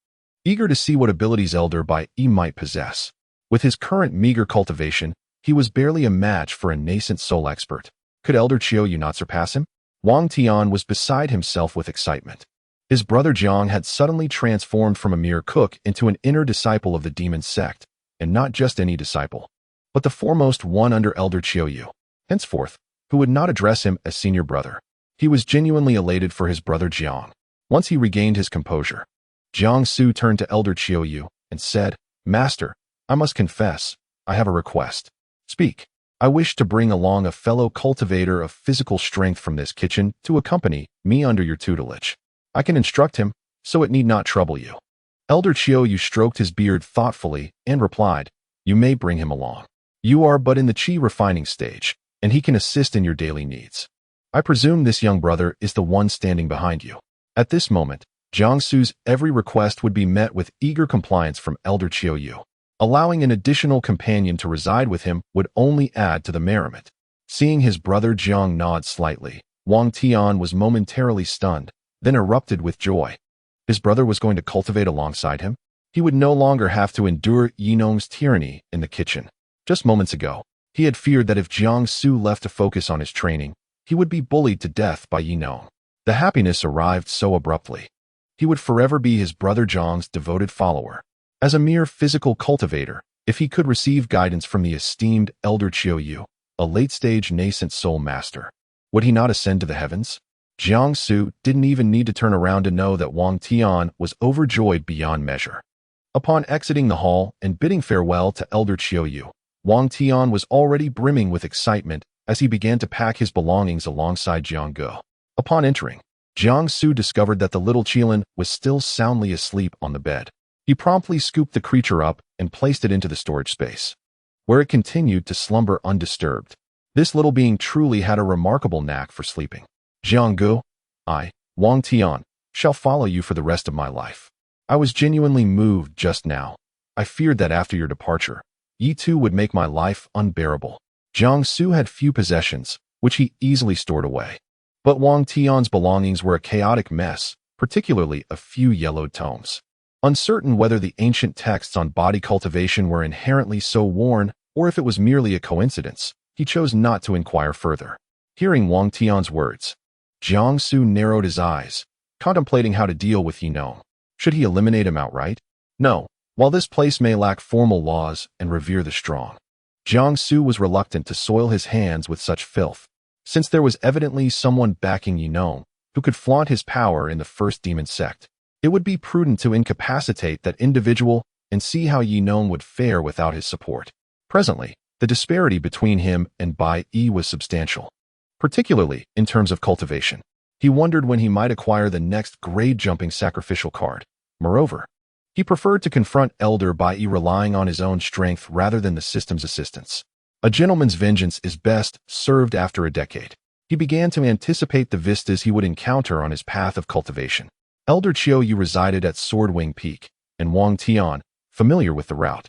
eager to see what abilities Elder Bai Yi might possess. With his current meager cultivation, he was barely a match for a nascent soul expert. Could Elder Qiuyu not surpass him? Wang Tian was beside himself with excitement. His brother Jiang had suddenly transformed from a mere cook into an inner disciple of the demon sect, and not just any disciple, but the foremost one under Elder Qiuyu, henceforth, who would not address him as senior brother. He was genuinely elated for his brother Jiang. Once he regained his composure, Jiang Su turned to Elder Qiuyu and said, "Master, I must confess, I have a request. Speak. I wish to bring along a fellow cultivator of physical strength from this kitchen to accompany me under your tutelage. I can instruct him, so it need not trouble you." Elder Qiuyu stroked his beard thoughtfully and replied, "You may bring him along. You are but in the qi refining stage, and he can assist in your daily needs. I presume this young brother is the one standing behind you." At this moment, Jiang Su's every request would be met with eager compliance from Elder Qiuyu. Allowing an additional companion to reside with him would only add to the merriment. Seeing his brother Jiang nod slightly, Wang Tian was momentarily stunned, then erupted with joy. His brother was going to cultivate alongside him? He would no longer have to endure Yinong's tyranny in the kitchen. Just moments ago, he had feared that if Jiang Su left to focus on his training, he would be bullied to death by Yinong. The happiness arrived so abruptly. He would forever be his brother Jiang's devoted follower. As a mere physical cultivator, if he could receive guidance from the esteemed Elder Qiuyu, a late-stage nascent soul master, would he not ascend to the heavens? Jiang Su didn't even need to turn around to know that Wang Tian was overjoyed beyond measure. Upon exiting the hall and bidding farewell to Elder Qiuyu, Wang Tian was already brimming with excitement as he began to pack his belongings alongside Jiang Ge. Upon entering, Jiang Su discovered that the little Qilin was still soundly asleep on the bed. He promptly scooped the creature up and placed it into the storage space, where it continued to slumber undisturbed. This little being truly had a remarkable knack for sleeping. "Jiang Ge, I, Wang Tian, shall follow you for the rest of my life. I was genuinely moved just now. I feared that after your departure, ye too would make my life unbearable." Jiang Su had few possessions, which he easily stored away. But Wang Tian's belongings were a chaotic mess, particularly a few yellowed tomes. Uncertain whether the ancient texts on body cultivation were inherently so worn or if it was merely a coincidence, he chose not to inquire further. Hearing Wang Tian's words, Jiang Su narrowed his eyes, contemplating how to deal with Yinong. Should he eliminate him outright? No. While this place may lack formal laws and revere the strong, Jiang Su was reluctant to soil his hands with such filth, since there was evidently someone backing Yinong who could flaunt his power in the first demon sect. It would be prudent to incapacitate that individual and see how Yinong would fare without his support. Presently, the disparity between him and Bai Yi was substantial, particularly in terms of cultivation. He wondered when he might acquire the next grade-jumping sacrificial card. Moreover, he preferred to confront Elder Bai Yi relying on his own strength rather than the system's assistance. A gentleman's vengeance is best served after a decade. He began to anticipate the vistas he would encounter on his path of cultivation. Elder Qiuyu resided at Swordwing Peak, and Wang Tian, familiar with the route,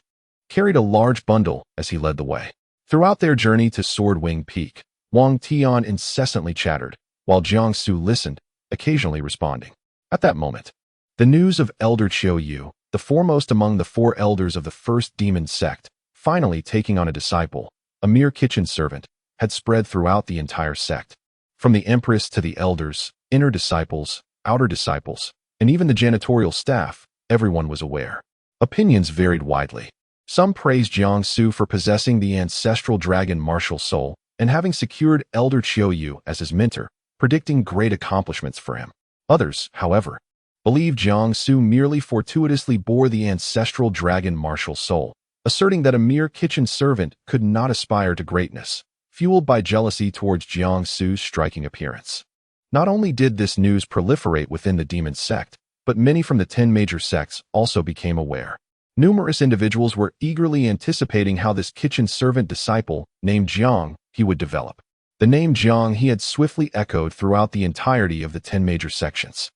carried a large bundle as he led the way. Throughout their journey to Swordwing Peak, Wang Tian incessantly chattered, while Jiang Su listened, occasionally responding. At that moment, the news of Elder Qiuyu, the foremost among the 4 elders of the first demon sect, finally taking on a disciple, a mere kitchen servant, had spread throughout the entire sect. From the Empress to the elders, inner disciples, outer disciples, and even the janitorial staff, everyone was aware. Opinions varied widely. Some praised Jiang Su for possessing the ancestral dragon martial soul and having secured Elder Qiuyu as his mentor, predicting great accomplishments for him. Others, however, believed Jiang Su merely fortuitously bore the ancestral dragon martial soul, asserting that a mere kitchen servant could not aspire to greatness, fueled by jealousy towards Jiang Su's striking appearance. Not only did this news proliferate within the demon sect, but many from the 10 major sects also became aware. Numerous individuals were eagerly anticipating how this kitchen servant disciple, named Jiang, he would develop. The name Jiang he had swiftly echoed throughout the entirety of the 10 major sections.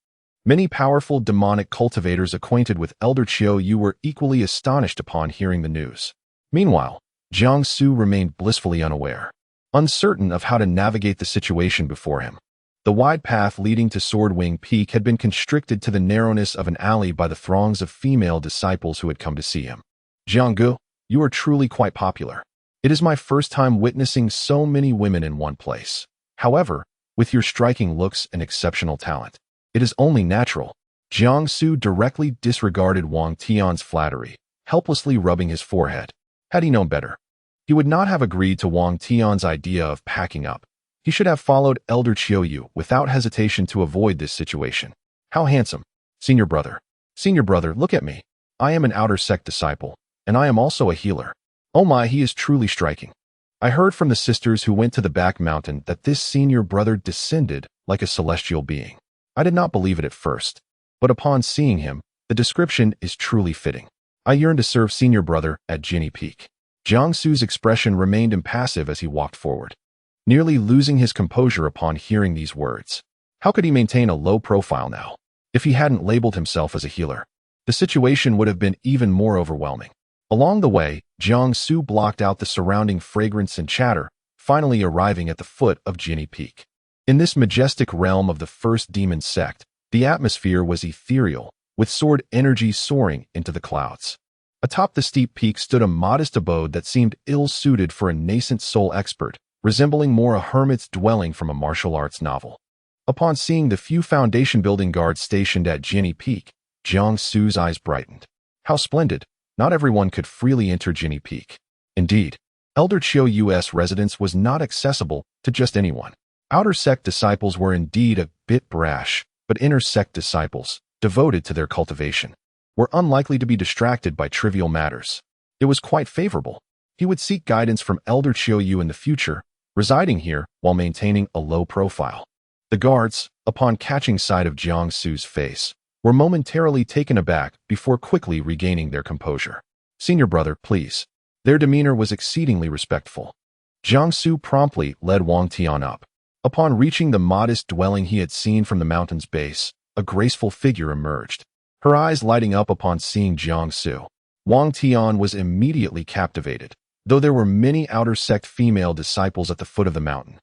Many powerful demonic cultivators acquainted with Elder Chiu Yu were equally astonished upon hearing the news. Meanwhile, Jiang Su remained blissfully unaware, uncertain of how to navigate the situation before him. The wide path leading to Swordwing Peak had been constricted to the narrowness of an alley by the throngs of female disciples who had come to see him. Jianggu, you are truly quite popular. It is my first time witnessing so many women in one place. However, with your striking looks and exceptional talent, it is only natural. Jiang Su directly disregarded Wang Tian's flattery, helplessly rubbing his forehead. Had he known better, he would not have agreed to Wang Tian's idea of packing up. He should have followed Elder Chiu Yu without hesitation to avoid this situation. How handsome. Senior brother. Senior brother, look at me. I am an outer sect disciple, and I am also a healer. Oh my, he is truly striking. I heard from the sisters who went to the back mountain that this senior brother descended like a celestial being. I did not believe it at first, but upon seeing him, the description is truly fitting. I yearn to serve senior brother at Jinny Peak. Jiang Su's expression remained impassive as he walked forward, nearly losing his composure upon hearing these words. How could he maintain a low profile now? If he hadn't labeled himself as a healer, the situation would have been even more overwhelming. Along the way, Jiang Su blocked out the surrounding fragrance and chatter, finally arriving at the foot of Jinny Peak. In this majestic realm of the first demon sect, the atmosphere was ethereal, with sword energy soaring into the clouds. Atop the steep peak stood a modest abode that seemed ill-suited for a nascent soul expert, resembling more a hermit's dwelling from a martial arts novel. Upon seeing the few foundation-building guards stationed at Jinny Peak, Jiang Su's eyes brightened. How splendid! Not everyone could freely enter Jinny Peak. Indeed, Elder Chiu Yu's residence was not accessible to just anyone. Outer sect disciples were indeed a bit brash, but inner sect disciples, devoted to their cultivation, were unlikely to be distracted by trivial matters. It was quite favorable. He would seek guidance from Elder Chiu Yu in the future, residing here while maintaining a low profile. The guards, upon catching sight of Jiang Su's face, were momentarily taken aback before quickly regaining their composure. Senior brother, please. Their demeanor was exceedingly respectful. Jiang Su promptly led Wang Tian up. Upon reaching the modest dwelling he had seen from the mountain's base, a graceful figure emerged, her eyes lighting up upon seeing Jiang Su. Wang Tian was immediately captivated, though there were many outer sect female disciples at the foot of the mountain.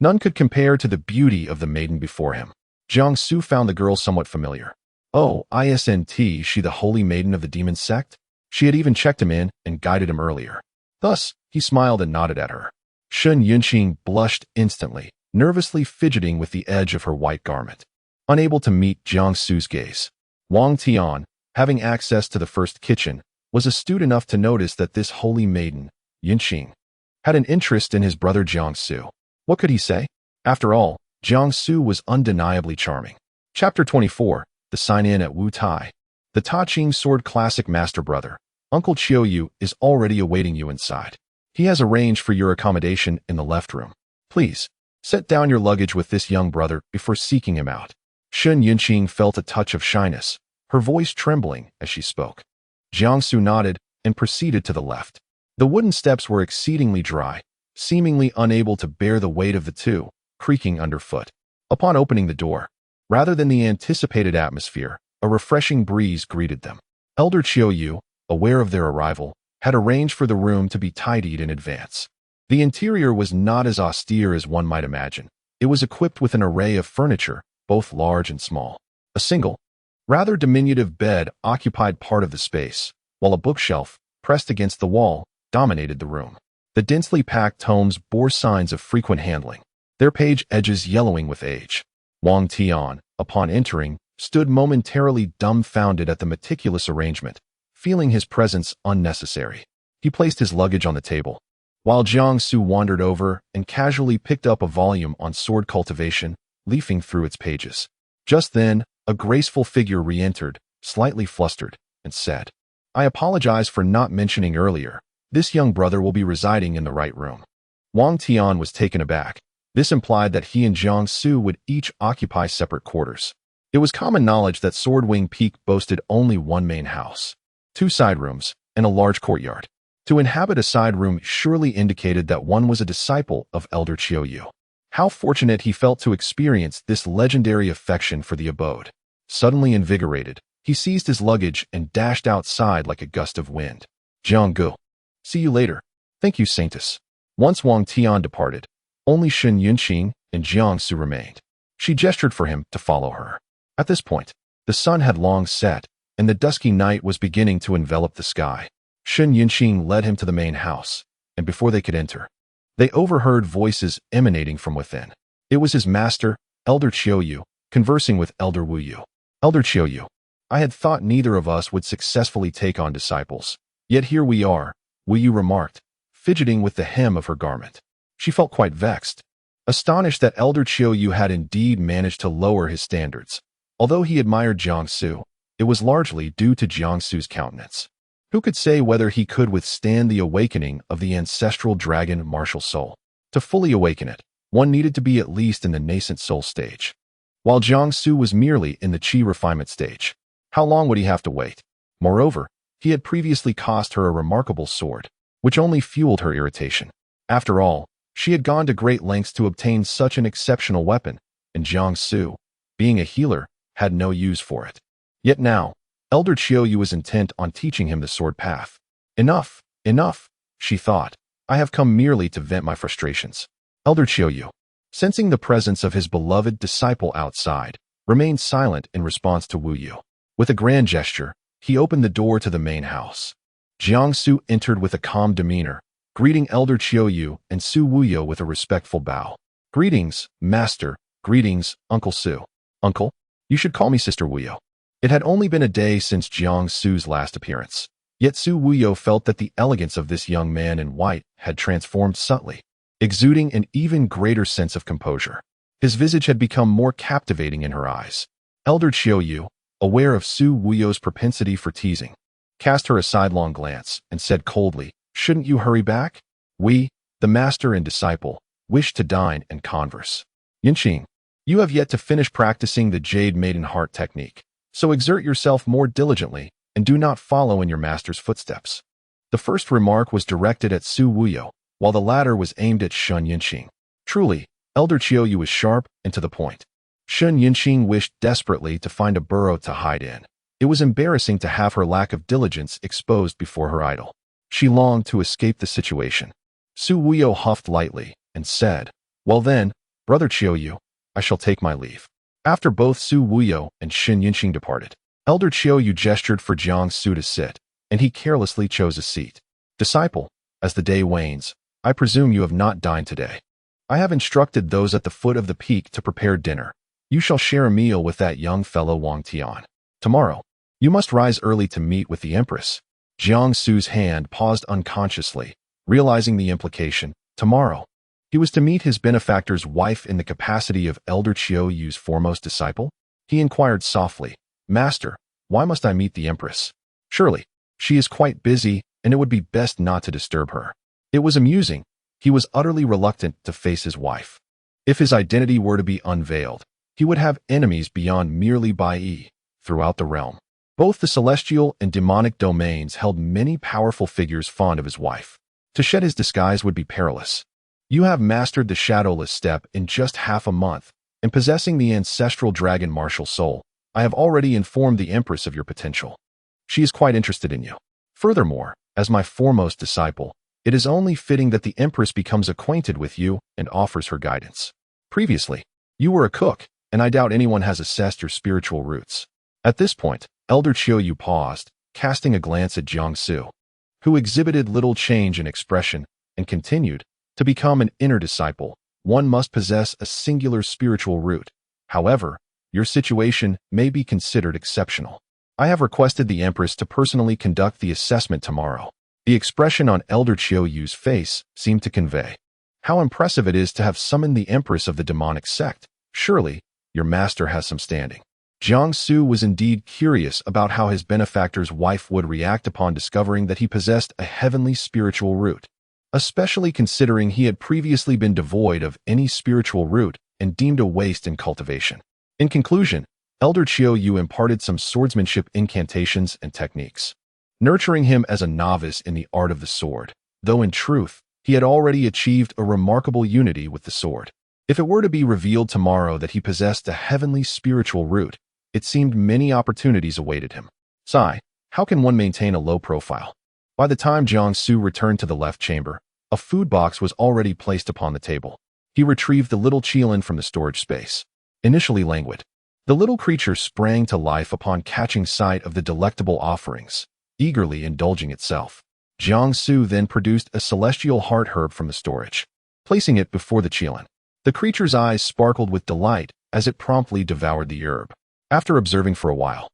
None could compare to the beauty of the maiden before him. Jiang Su found the girl somewhat familiar. Oh, isn't she the holy maiden of the demon sect? She had even checked him in and guided him earlier. Thus, he smiled and nodded at her. Shun Yunqing blushed instantly, nervously fidgeting with the edge of her white garment. Unable to meet Jiang Su's gaze, Wang Tian, having access to the first kitchen, was astute enough to notice that this holy maiden, Yunqing, had an interest in his brother Jiang Su. What could he say? After all, Jiang Su was undeniably charming. Chapter 24. The sign-in at Wu Tai. The Ta Ching Sword Classic Master Brother, Uncle Chiu Yu, is already awaiting you inside. He has arranged for your accommodation in the left room. Please, set down your luggage with this young brother before seeking him out. Shun Yunqing felt a touch of shyness, her voice trembling as she spoke. Jiang Su nodded and proceeded to the left. The wooden steps were exceedingly dry, seemingly unable to bear the weight of the two, creaking underfoot. Upon opening the door, rather than the anticipated atmosphere, a refreshing breeze greeted them. Elder Chiu Yu, aware of their arrival, had arranged for the room to be tidied in advance. The interior was not as austere as one might imagine. It was equipped with an array of furniture, both large and small. A single, rather diminutive bed occupied part of the space, while a bookshelf, pressed against the wall, dominated the room. The densely packed tomes bore signs of frequent handling, their page edges yellowing with age. Wang Tian, upon entering, stood momentarily dumbfounded at the meticulous arrangement, feeling his presence unnecessary. He placed his luggage on the table, while Jiang Su wandered over and casually picked up a volume on sword cultivation, leafing through its pages. Just then, A graceful figure re-entered, slightly flustered, and said, "I apologize for not mentioning earlier. This young brother will be residing in the right room." Wang Tian was taken aback. This implied that he and Jiang Su would each occupy separate quarters. It was common knowledge that Swordwing Peak boasted only one main house, 2 side rooms, and a large courtyard. To inhabit a side room surely indicated that one was a disciple of Elder Qiuyu. How fortunate he felt to experience this legendary affection for the abode. Suddenly invigorated, he seized his luggage and dashed outside like a gust of wind. "Jianggu, see you later." "Thank you, Saintess." Once Wang Tian departed, only Shen Yunqing and Jiang Su remained. She gestured for him to follow her. At this point, the sun had long set, and the dusky night was beginning to envelop the sky. Shen Yunqing led him to the main house, and before they could enter, they overheard voices emanating from within. It was his master, Elder Qiuyu, conversing with Elder Wuyu. "Elder Qiuyu, I had thought neither of us would successfully take on disciples. Yet here we are," Wuyu remarked, fidgeting with the hem of her garment. She felt quite vexed, astonished that Elder Qiuyu had indeed managed to lower his standards. Although he admired Jiang Su, it was largely due to Jiang Su's countenance. Who could say whether he could withstand the awakening of the ancestral dragon martial soul? To fully awaken it, one needed to be at least in the nascent soul stage, while Jiang Su was merely in the qi refinement stage. How long would he have to wait? Moreover, he had previously cost her a remarkable sword, which only fueled her irritation. After all, she had gone to great lengths to obtain such an exceptional weapon, and Jiang Su, being a healer, had no use for it. Yet now, Elder Qiuyu was intent on teaching him the sword path. "Enough, enough," she thought. "I have come merely to vent my frustrations." Elder Qiuyu, sensing the presence of his beloved disciple outside, remained silent in response to Wuyu. With a grand gesture, he opened the door to the main house. Jiang Su entered with a calm demeanor, greeting Elder Qiuyu and Su Wuyu with a respectful bow. "Greetings, Master. Greetings, Uncle Su." "Uncle? You should call me Sister Wuyu." It had only been a day since Jiang Su's last appearance, yet Su Wuyu felt that the elegance of this young man in white had transformed subtly, exuding an even greater sense of composure. His visage had become more captivating in her eyes. Elder Qiuyu, aware of Su Wuyu's propensity for teasing, cast her a sidelong glance and said coldly, "Shouldn't you hurry back? We, the master and disciple, wish to dine and converse." "Yunqing, you have yet to finish practicing the Jade Maiden Heart technique, so exert yourself more diligently and do not follow in your master's footsteps." The first remark was directed at Su Wuyu, while the latter was aimed at Shen Yunqing. Truly, Elder Qiuyu was sharp and to the point. Shen Yunqing wished desperately to find a burrow to hide in. It was embarrassing to have her lack of diligence exposed before her idol. She longed to escape the situation. Su Wuyu huffed lightly and said, "Well then, Brother Qiuyu, I shall take my leave." After both Su Wuyu and Shen Yunqing departed, Elder Qiuyu gestured for Jiang Su to sit, and he carelessly chose a seat. "Disciple, as the day wanes, I presume you have not dined today. I have instructed those at the foot of the peak to prepare dinner. You shall share a meal with that young fellow Wang Tian. Tomorrow, you must rise early to meet with the Empress." Jiang Su's hand paused unconsciously, realizing the implication. Tomorrow, he was to meet his benefactor's wife in the capacity of Elder Qiuyu's foremost disciple? He inquired softly, "Master, why must I meet the Empress? Surely, she is quite busy, and it would be best not to disturb her." It was amusing. He was utterly reluctant to face his wife. If his identity were to be unveiled, he would have enemies beyond merely Bai throughout the realm. Both the celestial and demonic domains held many powerful figures fond of his wife. To shed his disguise would be perilous. "You have mastered the shadowless step in just half a month, and possessing the ancestral dragon martial soul, I have already informed the Empress of your potential. She is quite interested in you. Furthermore, as my foremost disciple, it is only fitting that the Empress becomes acquainted with you and offers her guidance. Previously, you were a cook, and I doubt anyone has assessed your spiritual roots." At this point, Elder Qiuyu paused, casting a glance at Jiang Su, who exhibited little change in expression, and continued, "To become an inner disciple, one must possess a singular spiritual root. However, your situation may be considered exceptional. I have requested the Empress to personally conduct the assessment tomorrow." The expression on Elder Qiuyu's face seemed to convey, "How impressive it is to have summoned the Empress of the demonic sect. Surely, your master has some standing." Jiangsu was indeed curious about how his benefactor's wife would react upon discovering that he possessed a heavenly spiritual root, especially considering he had previously been devoid of any spiritual root and deemed a waste in cultivation. In conclusion, Elder Qiu Yu imparted some swordsmanship incantations and techniques, nurturing him as a novice in the art of the sword, though in truth, he had already achieved a remarkable unity with the sword. If it were to be revealed tomorrow that he possessed a heavenly spiritual root, it seemed many opportunities awaited him. Sigh, how can one maintain a low profile? By the time Jiangsu returned to the left chamber, a food box was already placed upon the table. He retrieved the little qilin from the storage space. Initially languid, the little creature sprang to life upon catching sight of the delectable offerings, eagerly indulging itself. Jiangsu then produced a celestial heart herb from the storage, placing it before the qilin. The creature's eyes sparkled with delight as it promptly devoured the herb. After observing for a while,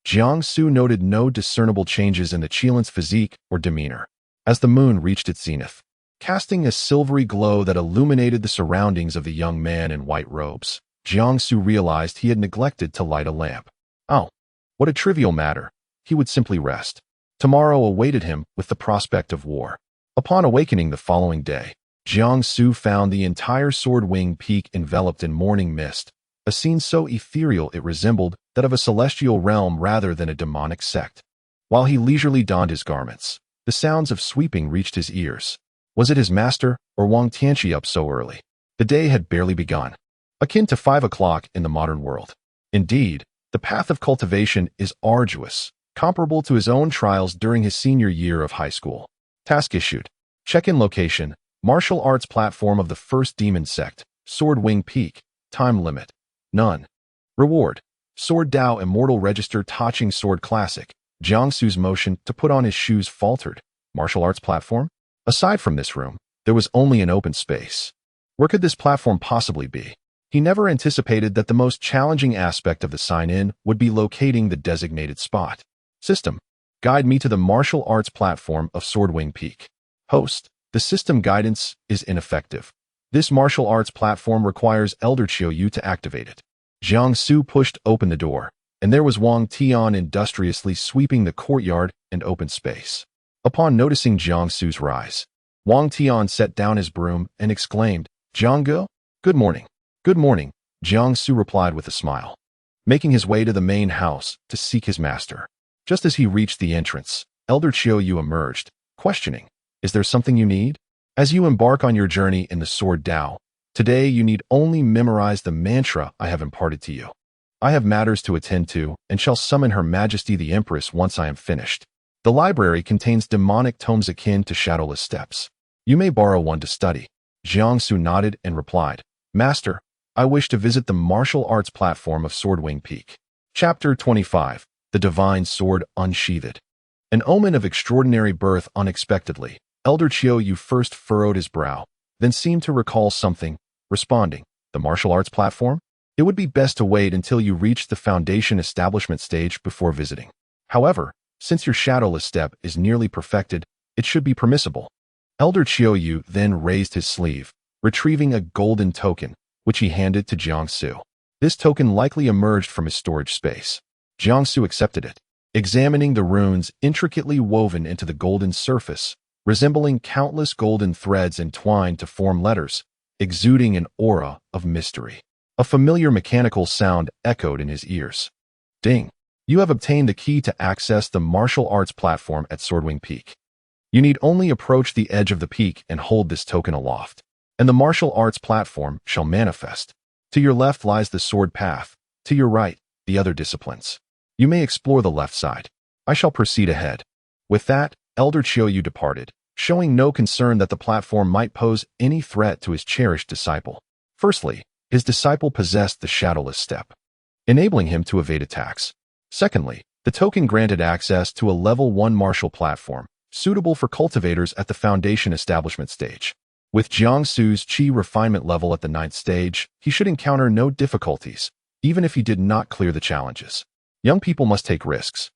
Jiangsu noted no discernible changes in the qilin's physique or demeanor. As the moon reached its zenith, casting a silvery glow that illuminated the surroundings of the young man in white robes, Jiangsu realized he had neglected to light a lamp. Oh, what a trivial matter. He would simply rest. Tomorrow awaited him with the prospect of war. Upon awakening the following day, Jiangsu found the entire Sword Wing Peak enveloped in morning mist, a scene so ethereal it resembled that of a celestial realm rather than a demonic sect. While he leisurely donned his garments, the sounds of sweeping reached his ears. Was it his master or Wang Tianqi up so early? The day had barely begun, akin to 5 o'clock in the modern world. Indeed, the path of cultivation is arduous, comparable to his own trials during his senior year of high school. Task issued. Check-in location, martial arts platform of the first demon sect, Sword Wing Peak. Time limit, none. Reward, Sword Dao Immortal Register Taching Sword Classic. Jiangsu's motion to put on his shoes faltered. Martial arts platform? Aside from this room, there was only an open space. Where could this platform possibly be? He never anticipated that the most challenging aspect of the sign-in would be locating the designated spot. System, guide me to the martial arts platform of Sword Wing Peak. Host, the system guidance is ineffective. This martial arts platform requires Elder Qiu Yu to activate it. Jiangsu pushed open the door, and there was Wang Tian industriously sweeping the courtyard and open space. Upon noticing Jiangsu's rise, Wang Tian set down his broom and exclaimed, "Jiangge, good morning." "Good morning," Jiangsu replied with a smile, making his way to the main house to seek his master. Just as he reached the entrance, Elder Qiu Yu emerged, questioning, "Is there something you need? As you embark on your journey in the Sword Dao, today you need only memorize the mantra I have imparted to you. I have matters to attend to and shall summon Her Majesty the Empress once I am finished. The library contains demonic tomes akin to shadowless steps. You may borrow one to study." Jiangsu nodded and replied, "Master, I wish to visit the martial arts platform of Sword Wing Peak." Chapter 25. The Divine Sword Unsheathed. An omen of extraordinary birth unexpectedly. Elder Qiu Yu first furrowed his brow, then seemed to recall something, responding, "The martial arts platform? It would be best to wait until you reach the foundation establishment stage before visiting. However, since your shadowless step is nearly perfected, it should be permissible." Elder Qiu Yu then raised his sleeve, retrieving a golden token, which he handed to Jiangsu. This token likely emerged from his storage space. Jiangsu accepted it, examining the runes intricately woven into the golden surface, resembling countless golden threads entwined to form letters, exuding an aura of mystery. A familiar mechanical sound echoed in his ears. "Ding! You have obtained the key to access the martial arts platform at Swordwing Peak. You need only approach the edge of the peak and hold this token aloft, and the martial arts platform shall manifest. To your left lies the sword path, to your right, the other disciplines. You may explore the left side. I shall proceed ahead." With that, Elder Qiu Yu departed, showing no concern that the platform might pose any threat to his cherished disciple. Firstly, his disciple possessed the shadowless step, enabling him to evade attacks. Secondly, the token granted access to a level 1 martial platform, suitable for cultivators at the foundation establishment stage. With Jiangsu's Qi refinement level at the 9th stage, he should encounter no difficulties, even if he did not clear the challenges. Young people must take risks.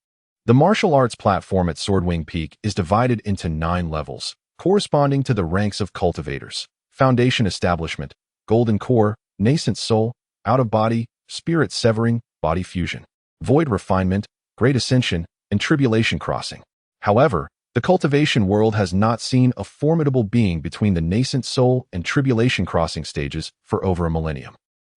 The martial arts platform at Swordwing Peak is divided into 9 levels, corresponding to the ranks of cultivators: foundation establishment, golden core, nascent soul, out of body, spirit severing, body fusion, void refinement, great ascension, and tribulation crossing. However, the cultivation world has not seen a formidable being between the nascent soul and tribulation crossing stages for over a millennium.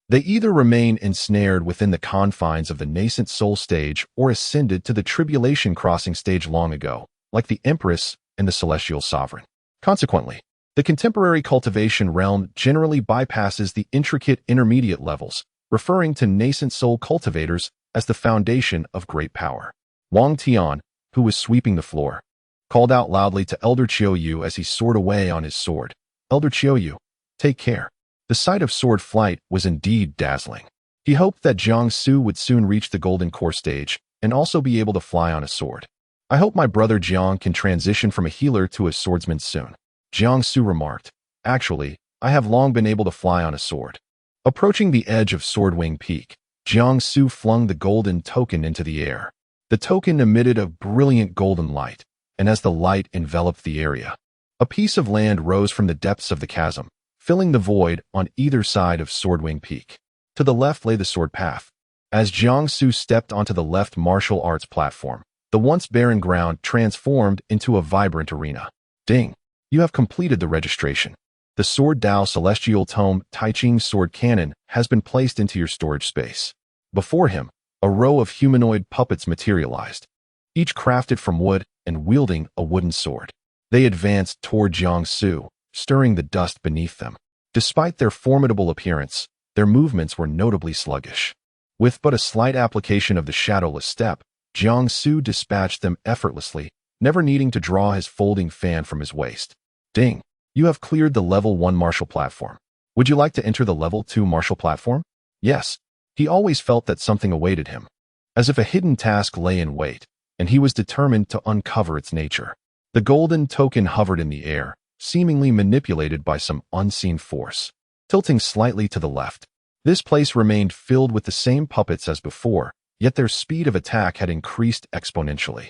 They either remain ensnared within the confines of the nascent soul stage or ascended to the tribulation crossing stage long ago, like the Empress and the celestial sovereign. Consequently, the contemporary cultivation realm generally bypasses the intricate intermediate levels, referring to nascent soul cultivators as the foundation of great power. Wang Tian, who was sweeping the floor, called out loudly to Elder Qiuyu as he soared away on his sword. "Elder Qiuyu, take care." The sight of sword flight was indeed dazzling. He hoped that Jiangsu would soon reach the golden core stage and also be able to fly on a sword. "I hope my brother Jiang can transition from a healer to a swordsman soon," Jiangsu remarked. "Actually, I have long been able to fly on a sword." Approaching the edge of Swordwing Peak, Jiangsu flung the golden token into the air. The token emitted a brilliant golden light, and as the light enveloped the area, a piece of land rose from the depths of the chasm, filling the void on either side of Swordwing Peak. To the left lay the sword path. As Jiangsu stepped onto the left martial arts platform, the once barren ground transformed into a vibrant arena. "Ding! You have completed the registration. The Sword Dao Celestial Tome Tai Ching Sword Cannon has been placed into your storage space." Before him, a row of humanoid puppets materialized, each crafted from wood and wielding a wooden sword. They advanced toward Jiangsu, stirring the dust beneath them. Despite their formidable appearance, their movements were notably sluggish. With but a slight application of the shadowless step, Jiangsu dispatched them effortlessly, never needing to draw his folding fan from his waist. "Ding! You have cleared the level 1 martial platform. Would you like to enter the level 2 martial platform?" Yes. He always felt that something awaited him, as if a hidden task lay in wait, and he was determined to uncover its nature. The golden token hovered in the air, seemingly manipulated by some unseen force, tilting slightly to the left. This place remained filled with the same puppets as before, yet their speed of attack had increased exponentially,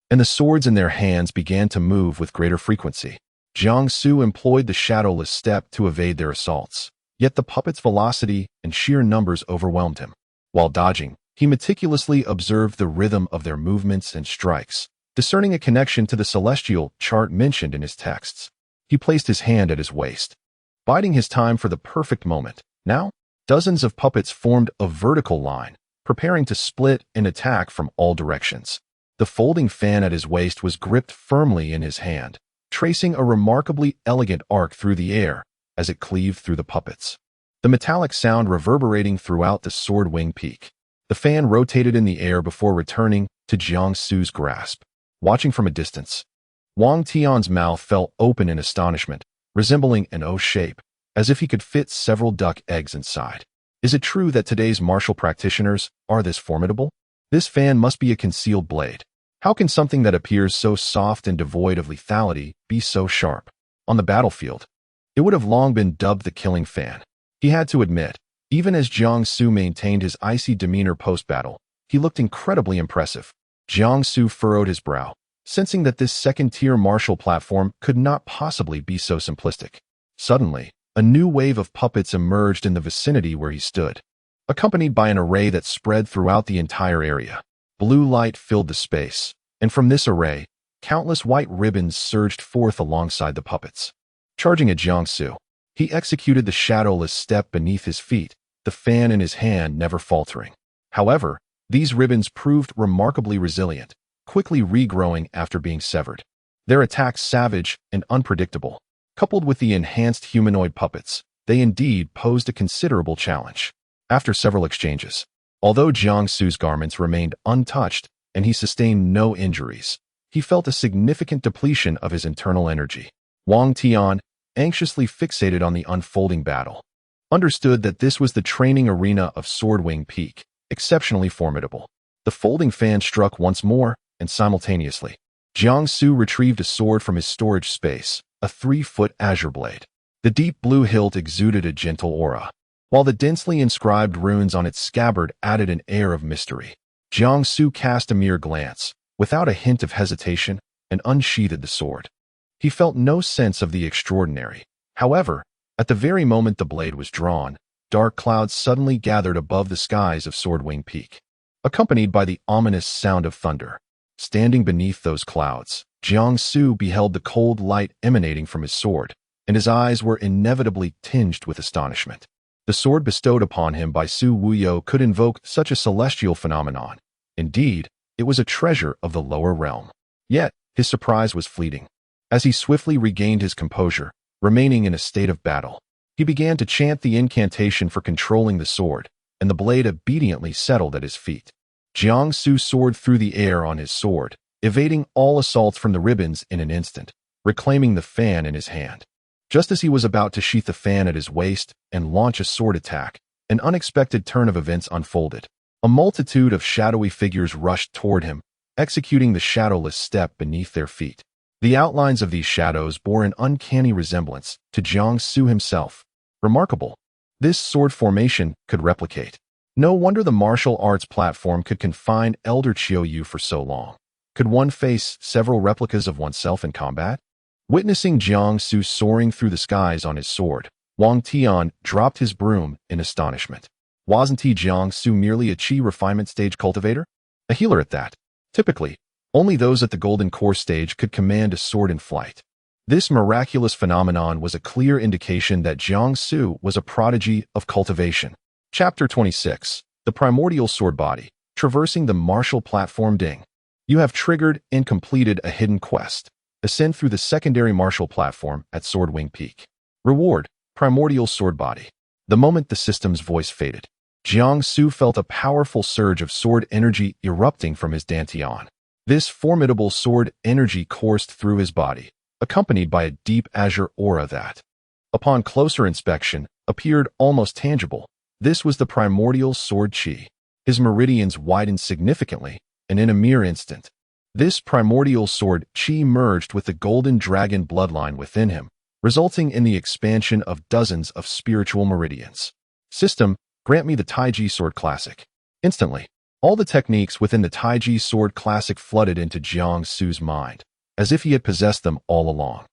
and the swords in their hands began to move with greater frequency. Jiangsu employed the shadowless step to evade their assaults, yet the puppets' velocity and sheer numbers overwhelmed him. While dodging, he meticulously observed the rhythm of their movements and strikes, discerning a connection to the celestial chart mentioned in his texts. He placed his hand at his waist, biding his time for the perfect moment. Now, dozens of puppets formed a vertical line, preparing to split and attack from all directions. The folding fan at his waist was gripped firmly in his hand, tracing a remarkably elegant arc through the air as it cleaved through the puppets, the metallic sound reverberating throughout the Swordwing Peak. The fan rotated in the air before returning to Jiangsu's grasp. Watching from a distance, Wang Tian's mouth fell open in astonishment, resembling an O shape, as if he could fit several duck eggs inside. Is it true that today's martial practitioners are this formidable? This fan must be a concealed blade. How can something that appears so soft and devoid of lethality be so sharp? On the battlefield, it would have long been dubbed the killing fan. He had to admit, even as Jiangsu maintained his icy demeanor post-battle, he looked incredibly impressive. Jiangsu furrowed his brow, sensing that this second-tier martial platform could not possibly be so simplistic. Suddenly, a new wave of puppets emerged in the vicinity where he stood, accompanied by an array that spread throughout the entire area. Blue light filled the space, and from this array, countless white ribbons surged forth alongside the puppets. Charging at Jiangsu, he executed the shadowless step beneath his feet, the fan in his hand never faltering. However, these ribbons proved remarkably resilient, quickly regrowing after being severed. Their attacks savage and unpredictable. Coupled with the enhanced humanoid puppets, they indeed posed a considerable challenge. After several exchanges, although Jiangsu's garments remained untouched and he sustained no injuries, he felt a significant depletion of his internal energy. Wang Tian, anxiously fixated on the unfolding battle, understood that this was the training arena of Swordwing Peak, exceptionally formidable. The folding fan struck once more, and simultaneously, Jiangsu retrieved a sword from his storage space, a 3-foot azure blade. The deep blue hilt exuded a gentle aura, while the densely inscribed runes on its scabbard added an air of mystery. Jiangsu cast a mere glance, without a hint of hesitation, and unsheathed the sword. He felt no sense of the extraordinary. However, at the very moment the blade was drawn, dark clouds suddenly gathered above the skies of Swordwing Peak. accompanied by the ominous sound of thunder. Standing beneath those clouds, Jiangsu beheld the cold light emanating from his sword, and his eyes were inevitably tinged with astonishment. The sword bestowed upon him by Su Wuyo could invoke such a celestial phenomenon. Indeed, it was a treasure of the lower realm. Yet, his surprise was fleeting. As he swiftly regained his composure, remaining in a state of battle, he began to chant the incantation for controlling the sword, and the blade obediently settled at his feet. Jiangsu soared through the air on his sword, evading all assaults from the ribbons in an instant, reclaiming the fan in his hand. Just as he was about to sheath the fan at his waist and launch a sword attack, an unexpected turn of events unfolded. A multitude of shadowy figures rushed toward him, executing the shadowless step beneath their feet. The outlines of these shadows bore an uncanny resemblance to Jiangsu himself. Remarkable. This sword formation could replicate. No wonder the martial arts platform could confine Elder Qiuyu for so long. Could one face several replicas of oneself in combat? Witnessing Jiangsu soaring through the skies on his sword, Wang Tian dropped his broom in astonishment. Wasn't he Jiangsu merely a Qi refinement stage cultivator? A healer at that. Typically, only those at the Golden Core stage could command a sword in flight. This miraculous phenomenon was a clear indication that Jiangsu was a prodigy of cultivation. Chapter 26. The Primordial Sword Body. Traversing the martial platform Ding. You have triggered and completed a hidden quest. Ascend through the secondary martial platform at Swordwing Peak. Reward, Primordial Sword Body. The moment the system's voice faded, Jiangsu felt a powerful surge of sword energy erupting from his dantian. This formidable sword energy coursed through his body, accompanied by a deep azure aura that, upon closer inspection, appeared almost tangible. This was the primordial sword qi. His meridians widened significantly, and in a mere instant, this primordial sword qi merged with the golden dragon bloodline within him, resulting in the expansion of dozens of spiritual meridians. System, grant me the Taiji Sword Classic. Instantly, all the techniques within the Taiji Sword Classic flooded into Jiangsu's mind, as if he had possessed them all along.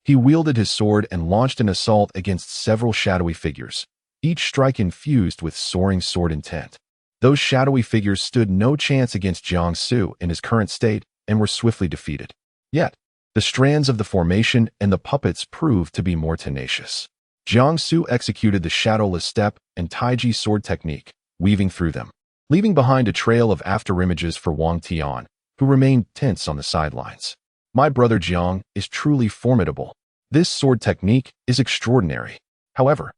He wielded his sword and launched an assault against several shadowy figures, each strike infused with soaring sword intent. Those shadowy figures stood no chance against Jiangsu in his current state and were swiftly defeated. Yet, the strands of the formation and the puppets proved to be more tenacious. Jiangsu executed the shadowless step and Taiji sword technique, weaving through them, leaving behind a trail of afterimages for Wang Tian, who remained tense on the sidelines. My brother Jiang is truly formidable. This sword technique is extraordinary. However,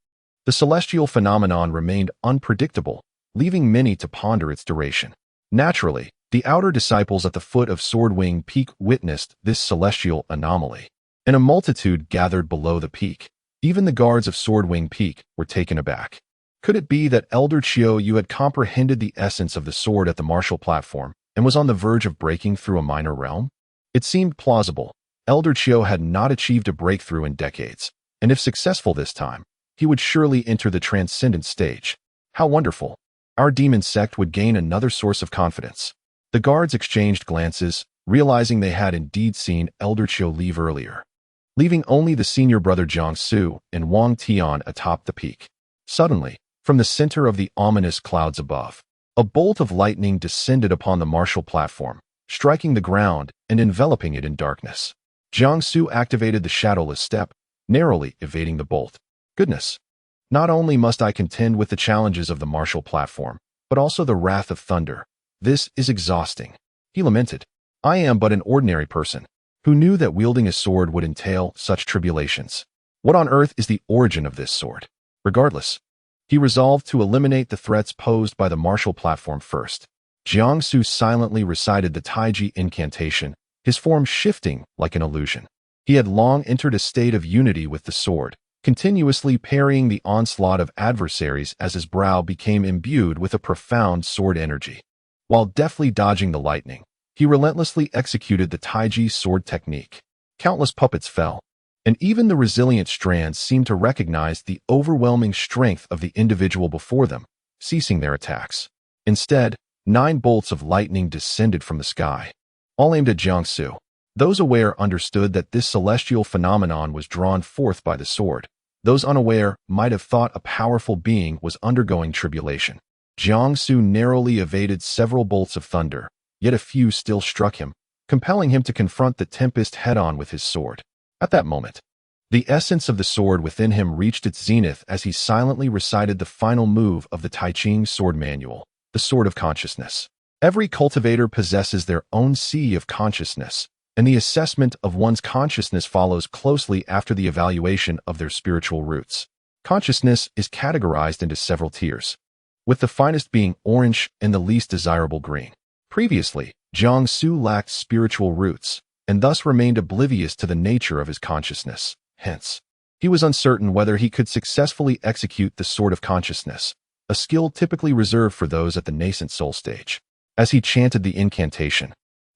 the celestial phenomenon remained unpredictable, leaving many to ponder its duration. Naturally, the outer disciples at the foot of Swordwing Peak witnessed this celestial anomaly, and a multitude gathered below the peak. Even the guards of Swordwing Peak were taken aback. Could it be that Elder Qiuyu had comprehended the essence of the sword at the martial platform and was on the verge of breaking through a minor realm? It seemed plausible. Elder Qiuyu had not achieved a breakthrough in decades, and if successful this time, he would surely enter the transcendent stage. How wonderful! Our demon sect would gain another source of confidence. The guards exchanged glances, realizing they had indeed seen Elder Qiuyu leave earlier, leaving only the senior brother Jiangsu and Wang Tian atop the peak. Suddenly, from the center of the ominous clouds above, a bolt of lightning descended upon the martial platform, striking the ground and enveloping it in darkness. Jiangsu activated the shadowless step, narrowly evading the bolt. Goodness! Not only must I contend with the challenges of the martial platform, but also the wrath of thunder. This is exhausting. He lamented. I am but an ordinary person. Who knew that wielding a sword would entail such tribulations? What on earth is the origin of this sword? Regardless, he resolved to eliminate the threats posed by the martial platform first. Jiangsu silently recited the Taiji incantation, his form shifting like an illusion. He had long entered a state of unity with the sword, continuously parrying the onslaught of adversaries as his brow became imbued with a profound sword energy. While deftly dodging the lightning, he relentlessly executed the Taiji sword technique. Countless puppets fell, and even the resilient strands seemed to recognize the overwhelming strength of the individual before them, ceasing their attacks. Instead, 9 bolts of lightning descended from the sky, all aimed at Jiangsu. Those aware understood that this celestial phenomenon was drawn forth by the sword. Those unaware might have thought a powerful being was undergoing tribulation. Jiangsu narrowly evaded several bolts of thunder, yet a few still struck him, compelling him to confront the tempest head-on with his sword. At that moment, the essence of the sword within him reached its zenith as he silently recited the final move of the Tai Ching sword manual, the Sword of Consciousness. Every cultivator possesses their own sea of consciousness, and the assessment of one's consciousness follows closely after the evaluation of their spiritual roots. Consciousness is categorized into several tiers, with the finest being orange and the least desirable green. Previously, Jiangsu lacked spiritual roots, and thus remained oblivious to the nature of his consciousness. Hence, he was uncertain whether he could successfully execute the Sword of Consciousness, a skill typically reserved for those at the nascent soul stage. As he chanted the incantation,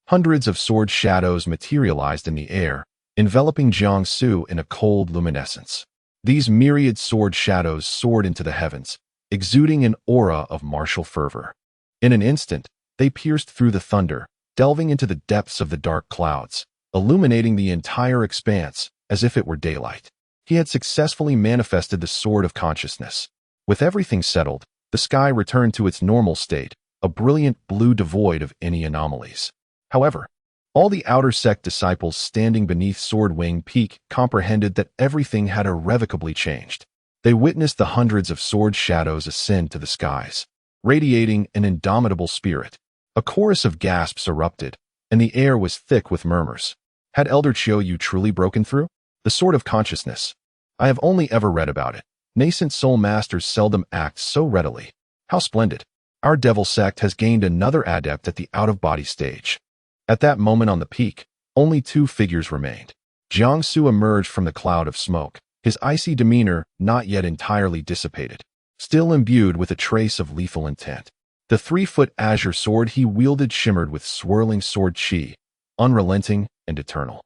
hundreds of sword shadows materialized in the air, enveloping Jiangsu in a cold luminescence. These myriad sword shadows soared into the heavens, exuding an aura of martial fervor. In an instant, they pierced through the thunder, delving into the depths of the dark clouds, illuminating the entire expanse as if it were daylight. He had successfully manifested the Sword of Consciousness. With everything settled, the sky returned to its normal state, a brilliant blue devoid of any anomalies. However, all the outer sect disciples standing beneath Sword Wing Peak comprehended that everything had irrevocably changed. They witnessed the hundreds of sword shadows ascend to the skies, radiating an indomitable spirit. A chorus of gasps erupted, and the air was thick with murmurs. Had Elder Qiu truly broken through? The Sword of Consciousness. I have only ever read about it. Nascent soul masters seldom act so readily. How splendid. Our devil sect has gained another adept at the out-of-body stage. At that moment on the peak, only two figures remained. Jiangsu emerged from the cloud of smoke, his icy demeanor not yet entirely dissipated, still imbued with a trace of lethal intent. The 3-foot azure sword he wielded shimmered with swirling sword chi, unrelenting and eternal.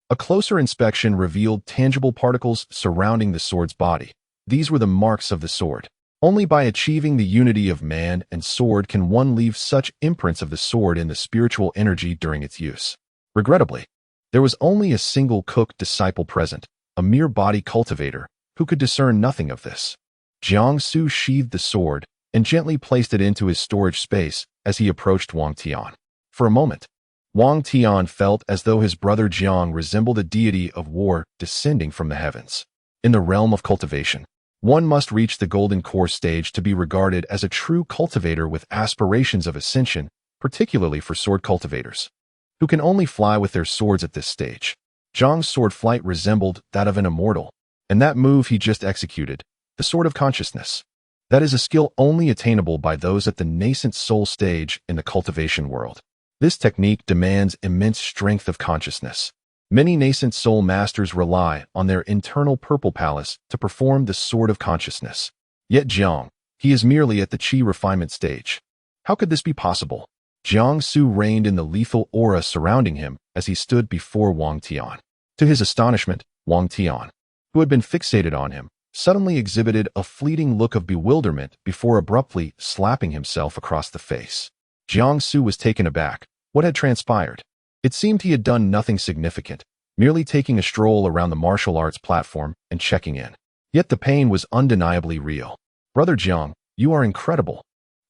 A closer inspection revealed tangible particles surrounding the sword's body. These were the marks of the sword. Only by achieving the unity of man and sword can one leave such imprints of the sword in the spiritual energy during its use. Regrettably, there was only a single cook disciple present, a mere body cultivator, who could discern nothing of this. Jiangsu sheathed the sword and gently placed it into his storage space as he approached Wang Tian. For a moment, Wang Tian felt as though his brother Jiang resembled a deity of war descending from the heavens. In the realm of cultivation, one must reach the golden core stage to be regarded as a true cultivator with aspirations of ascension, particularly for sword cultivators, who can only fly with their swords at this stage. Zhang's sword flight resembled that of an immortal, and that move he just executed, the Sword of Consciousness, that is a skill only attainable by those at the nascent soul stage in the cultivation world. This technique demands immense strength of consciousness. Many nascent soul masters rely on their internal purple palace to perform the Sword of Consciousness. Yet Jiang, he is merely at the Qi refinement stage. How could this be possible? Jiangsu reigned in the lethal aura surrounding him as he stood before Wang Tian. To his astonishment, Wang Tian, who had been fixated on him, suddenly exhibited a fleeting look of bewilderment before abruptly slapping himself across the face. Jiangsu was taken aback. What had transpired? It seemed he had done nothing significant, merely taking a stroll around the martial arts platform and checking in. Yet the pain was undeniably real. Brother Jiang, you are incredible.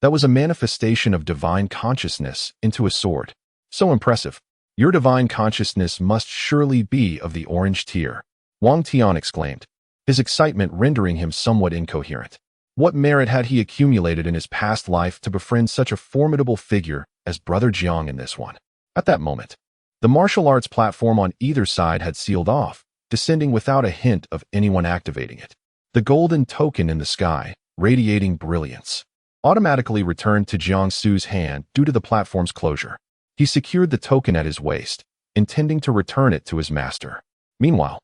That was a manifestation of divine consciousness into a sword. So impressive. Your divine consciousness must surely be of the orange tier. Wang Tian exclaimed, his excitement rendering him somewhat incoherent. What merit had he accumulated in his past life to befriend such a formidable figure as Brother Jiang in this one? At that moment, the martial arts platform on either side had sealed off, descending without a hint of anyone activating it. The golden token in the sky, radiating brilliance, automatically returned to Jiangsu's hand due to the platform's closure. He secured the token at his waist, intending to return it to his master. Meanwhile,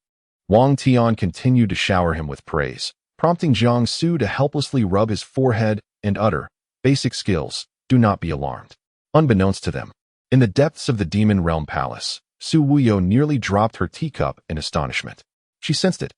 Wang Tian continued to shower him with praise, prompting Jiangsu to helplessly rub his forehead and utter, "Basic skills, do not be alarmed." Unbeknownst to them, in the depths of the Demon Realm Palace, Su Wuyo nearly dropped her teacup in astonishment. She sensed it.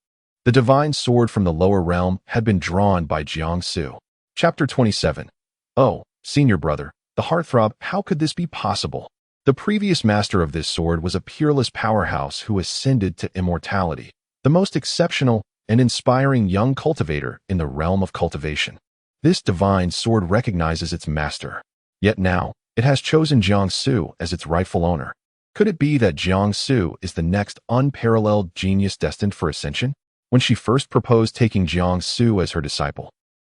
The divine sword from the lower realm had been drawn by Jiangsu. Chapter 27. Oh, senior brother, the heartthrob, how could this be possible? The previous master of this sword was a peerless powerhouse who ascended to immortality, the most exceptional and inspiring young cultivator in the realm of cultivation. This divine sword recognizes its master. Yet now, it has chosen Jiangsu as its rightful owner. Could it be that Jiangsu is the next unparalleled genius destined for ascension? When she first proposed taking Jiangsu as her disciple,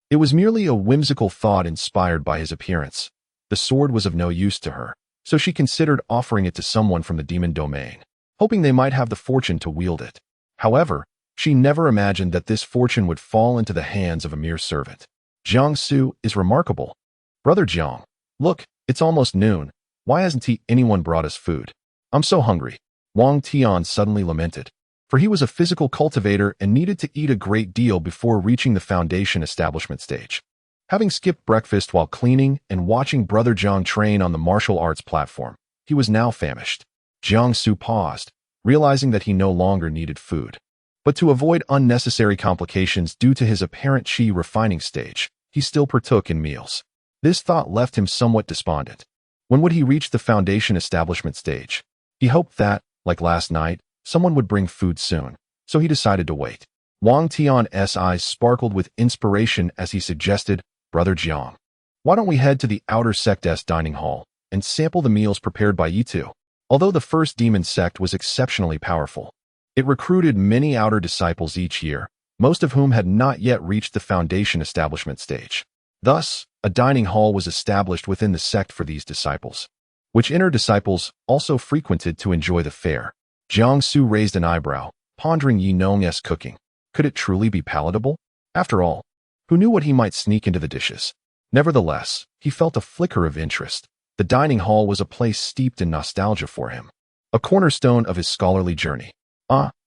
it was merely a whimsical thought inspired by his appearance. The sword was of no use to her, so she considered offering it to someone from the demon domain, hoping they might have the fortune to wield it. However, she never imagined that this fortune would fall into the hands of a mere servant. Jiangsu is remarkable. Brother Jiang, look, it's almost noon. Why hasn't anyone brought us food? I'm so hungry. Wang Tian suddenly lamented, for he was a physical cultivator and needed to eat a great deal before reaching the foundation establishment stage. Having skipped breakfast while cleaning and watching Brother Jiang train on the martial arts platform, he was now famished. Jiangsu paused, realizing that he no longer needed food. But to avoid unnecessary complications due to his apparent qi refining stage, he still partook in meals. This thought left him somewhat despondent. When would he reach the foundation establishment stage? He hoped that, like last night, someone would bring food soon, so he decided to wait. Wang Tian's eyes sparkled with inspiration as he suggested, Brother Jiang, why don't we head to the outer Sect's dining hall and sample the meals prepared by Yitu? Although the first demon sect was exceptionally powerful, it recruited many outer disciples each year, most of whom had not yet reached the foundation establishment stage. Thus, a dining hall was established within the sect for these disciples, which inner disciples also frequented to enjoy the fare. Jiangsu raised an eyebrow, pondering Yi Nong's cooking. Could it truly be palatable? After all, who knew what he might sneak into the dishes? Nevertheless, he felt a flicker of interest. The dining hall was a place steeped in nostalgia for him, a cornerstone of his scholarly journey.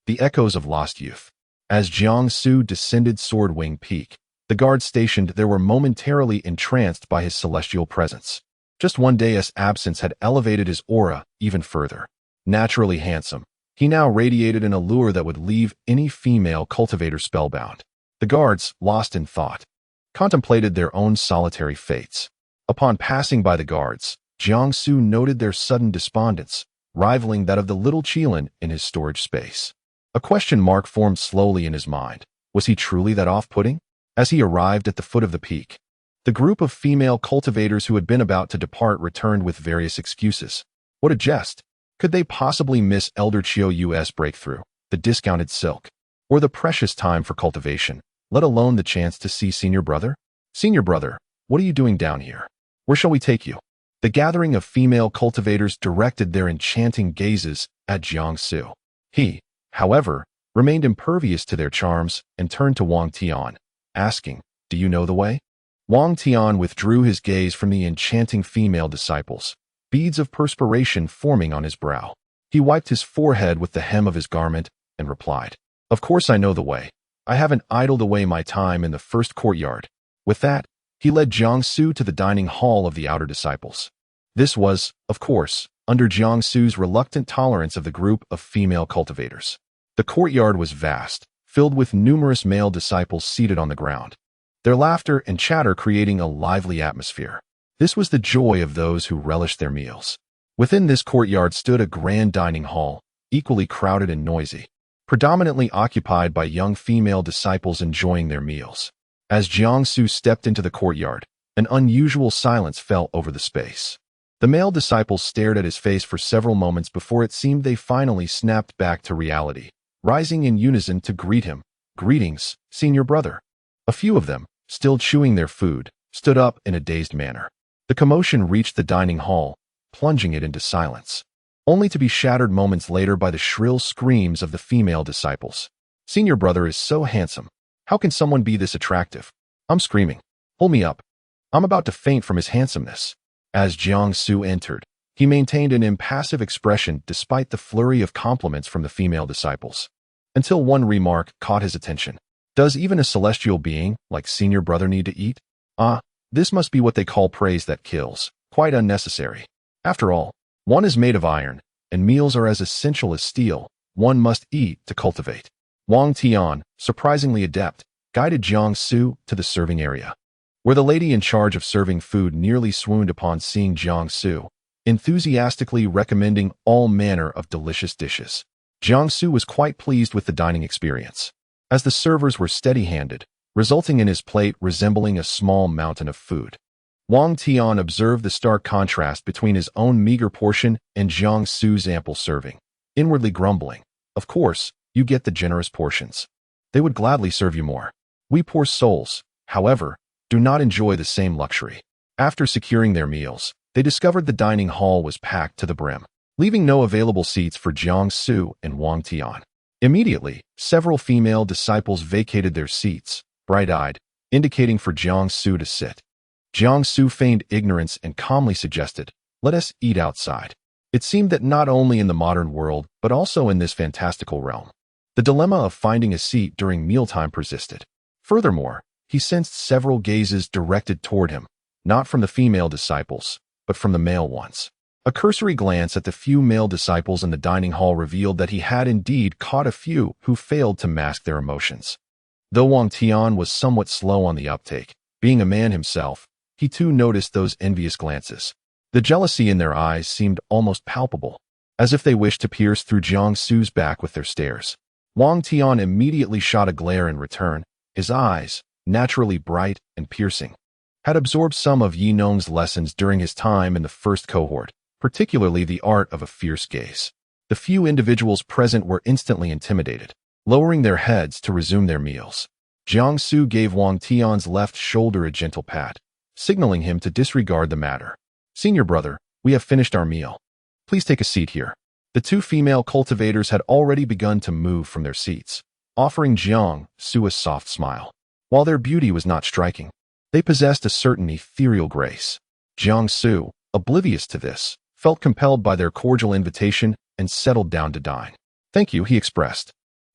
The echoes of lost youth. As Jiangsu descended Swordwing Peak, the guards stationed there were momentarily entranced by his celestial presence. Just one day's absence had elevated his aura even further. Naturally handsome, he now radiated an allure that would leave any female cultivator spellbound. The guards, lost in thought, contemplated their own solitary fates. Upon passing by the guards, Jiangsu noted their sudden despondence, rivaling that of the little Qilin in his storage space. A question mark formed slowly in his mind. Was he truly that off-putting? As he arrived at the foot of the peak, the group of female cultivators who had been about to depart returned with various excuses. What a jest! Could they possibly miss Elder Chiou's breakthrough, the discounted silk, or the precious time for cultivation, let alone the chance to see Senior Brother? Senior Brother, what are you doing down here? Where shall we take you? The gathering of female cultivators directed their enchanting gazes at Jiangsu. He, however, remained impervious to their charms and turned to Wang Tian, asking, Do you know the way? Wang Tian withdrew his gaze from the enchanting female disciples, beads of perspiration forming on his brow. He wiped his forehead with the hem of his garment and replied, Of course I know the way. I haven't idled away my time in the first courtyard. With that, he led Jiangsu to the dining hall of the outer disciples. This was, of course, under Jiangsu's reluctant tolerance of the group of female cultivators. The courtyard was vast, filled with numerous male disciples seated on the ground, their laughter and chatter creating a lively atmosphere. This was the joy of those who relished their meals. Within this courtyard stood a grand dining hall, equally crowded and noisy, predominantly occupied by young female disciples enjoying their meals. As Jiangsu stepped into the courtyard, an unusual silence fell over the space. The male disciples stared at his face for several moments before it seemed they finally snapped back to reality, rising in unison to greet him. Greetings, Senior Brother. A few of them, still chewing their food, stood up in a dazed manner. The commotion reached the dining hall, plunging it into silence, only to be shattered moments later by the shrill screams of the female disciples. Senior Brother is so handsome. How can someone be this attractive? I'm screaming. Pull me up. I'm about to faint from his handsomeness. As Jiangsu entered, he maintained an impassive expression despite the flurry of compliments from the female disciples, until one remark caught his attention. Does even a celestial being like Senior Brother need to eat? This must be what they call praise that kills. Quite unnecessary. After all, one is made of iron, and meals are as essential as steel. One must eat to cultivate. Wang Tian, surprisingly adept, guided Jiangsu to the serving area, where the lady in charge of serving food nearly swooned upon seeing Jiangsu, enthusiastically recommending all manner of delicious dishes. Jiangsu was quite pleased with the dining experience. As the servers were steady-handed, resulting in his plate resembling a small mountain of food. Wang Tian observed the stark contrast between his own meager portion and Jiang Su's ample serving, inwardly grumbling, "Of course, you get the generous portions. They would gladly serve you more. We poor souls, however, do not enjoy the same luxury." After securing their meals, they discovered the dining hall was packed to the brim, leaving no available seats for Jiang Su and Wang Tian. Immediately, several female disciples vacated their seats, bright-eyed, indicating for Jiang Su to sit. Jiang Su feigned ignorance and calmly suggested, "Let us eat outside." It seemed that not only in the modern world, but also in this fantastical realm, the dilemma of finding a seat during mealtime persisted. Furthermore, he sensed several gazes directed toward him, not from the female disciples, but from the male ones. A cursory glance at the few male disciples in the dining hall revealed that he had indeed caught a few who failed to mask their emotions. Though Wang Tian was somewhat slow on the uptake, being a man himself, he too noticed those envious glances. The jealousy in their eyes seemed almost palpable, as if they wished to pierce through Jiang Su's back with their stares. Wang Tian immediately shot a glare in return. His eyes, naturally bright and piercing, had absorbed some of Yi Nong's lessons during his time in the first cohort, particularly the art of a fierce gaze. The few individuals present were instantly intimidated, lowering their heads to resume their meals. Jiang Su gave Wang Tian's left shoulder a gentle pat, signaling him to disregard the matter. "Senior brother, we have finished our meal. Please take a seat here." The two female cultivators had already begun to move from their seats, offering Jiang Su a soft smile. While their beauty was not striking, they possessed a certain ethereal grace. Jiang Su, oblivious to this, felt compelled by their cordial invitation and settled down to dine. "Thank you," he expressed.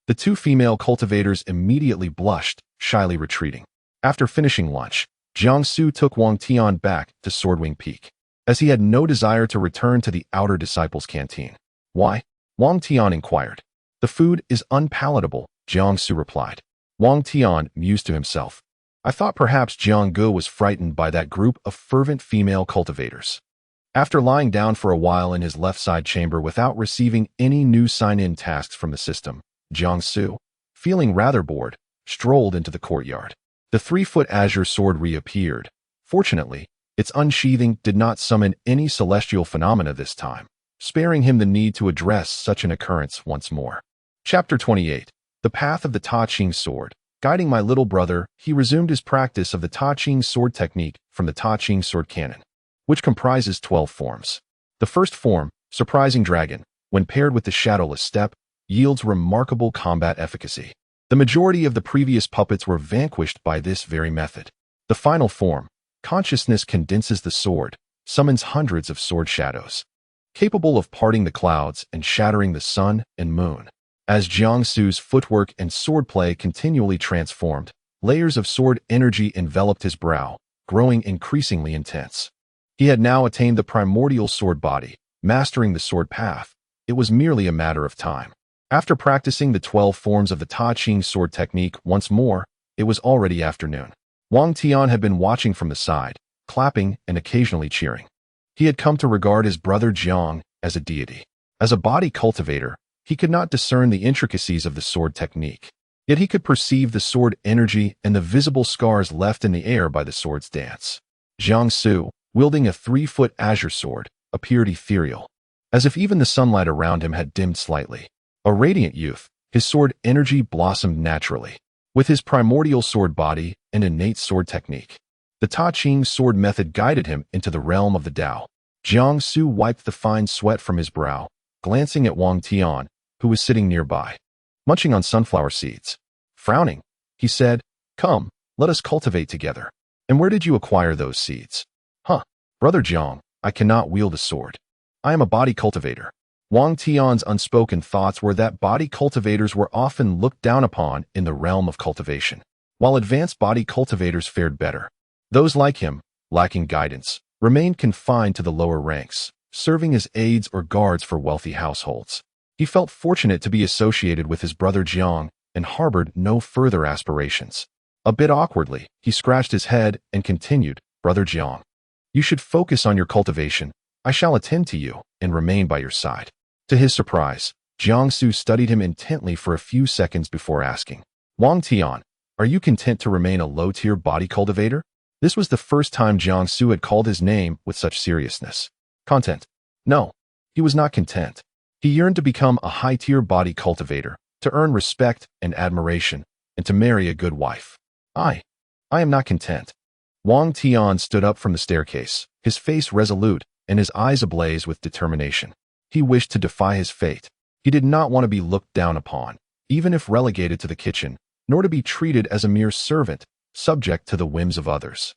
The two female cultivators immediately blushed, shyly retreating. After finishing lunch, Jiang Su took Wang Tian back to Swordwing Peak, as he had no desire to return to the outer disciples' canteen. "Why?" Wang Tian inquired. "The food is unpalatable," Jiang Su replied. Wang Tian mused to himself. "I thought perhaps Jiang Ge was frightened by that group of fervent female cultivators." After lying down for a while in his left side chamber without receiving any new sign-in tasks from the system, Jiang Su, feeling rather bored, strolled into the courtyard. The 3-foot azure sword reappeared. Fortunately, its unsheathing did not summon any celestial phenomena this time, sparing him the need to address such an occurrence once more. Chapter 28. The Path of the Ta Ching Sword. Guiding my little brother, he resumed his practice of the Ta Ching sword technique from the Ta Ching sword canon, which comprises 12 forms. The first form, Surprising Dragon, when paired with the Shadowless Step, yields remarkable combat efficacy. The majority of the previous puppets were vanquished by this very method. The final form, Consciousness Condenses the Sword, summons hundreds of sword shadows, capable of parting the clouds and shattering the sun and moon. As Jiang Su's footwork and swordplay continually transformed, layers of sword energy enveloped his brow, growing increasingly intense. He had now attained the primordial sword body, mastering the sword path. It was merely a matter of time. After practicing the 12 forms of the Ta Ching sword technique once more, it was already afternoon. Wang Tian had been watching from the side, clapping and occasionally cheering. He had come to regard his brother Jiang as a deity. As a body cultivator, he could not discern the intricacies of the sword technique. Yet he could perceive the sword energy and the visible scars left in the air by the sword's dance. Jiang Su, wielding a 3-foot azure sword, appeared ethereal, as if even the sunlight around him had dimmed slightly. A radiant youth, his sword energy blossomed naturally. With his primordial sword body and innate sword technique, the Ta Ching sword method guided him into the realm of the Tao. Jiang Su wiped the fine sweat from his brow, glancing at Wang Tian, who was sitting nearby, munching on sunflower seeds. Frowning, he said, "Come, let us cultivate together." "And where did you acquire those seeds?" "Huh, Brother Jiang, I cannot wield a sword. I am a body cultivator." Wang Tian's unspoken thoughts were that body cultivators were often looked down upon in the realm of cultivation, while advanced body cultivators fared better. Those like him, lacking guidance, remained confined to the lower ranks, serving as aides or guards for wealthy households. He felt fortunate to be associated with his brother Jiang and harbored no further aspirations. A bit awkwardly, he scratched his head and continued, "Brother Jiang, you should focus on your cultivation. I shall attend to you and remain by your side." To his surprise, Jiang Su studied him intently for a few seconds before asking, "Wang Tian, Are you content to remain a low-tier body cultivator? This was the first time Jiangsu had called his name with such seriousness. Content. No, he was not content. He yearned to become a high-tier body cultivator, to earn respect and admiration, and to marry a good wife. I am not content. Wang Tian stood up from the staircase, his face resolute and his eyes ablaze with determination. He wished to defy his fate. He did not want to be looked down upon, even if relegated to the kitchen, nor to be treated as a mere servant, subject to the whims of others.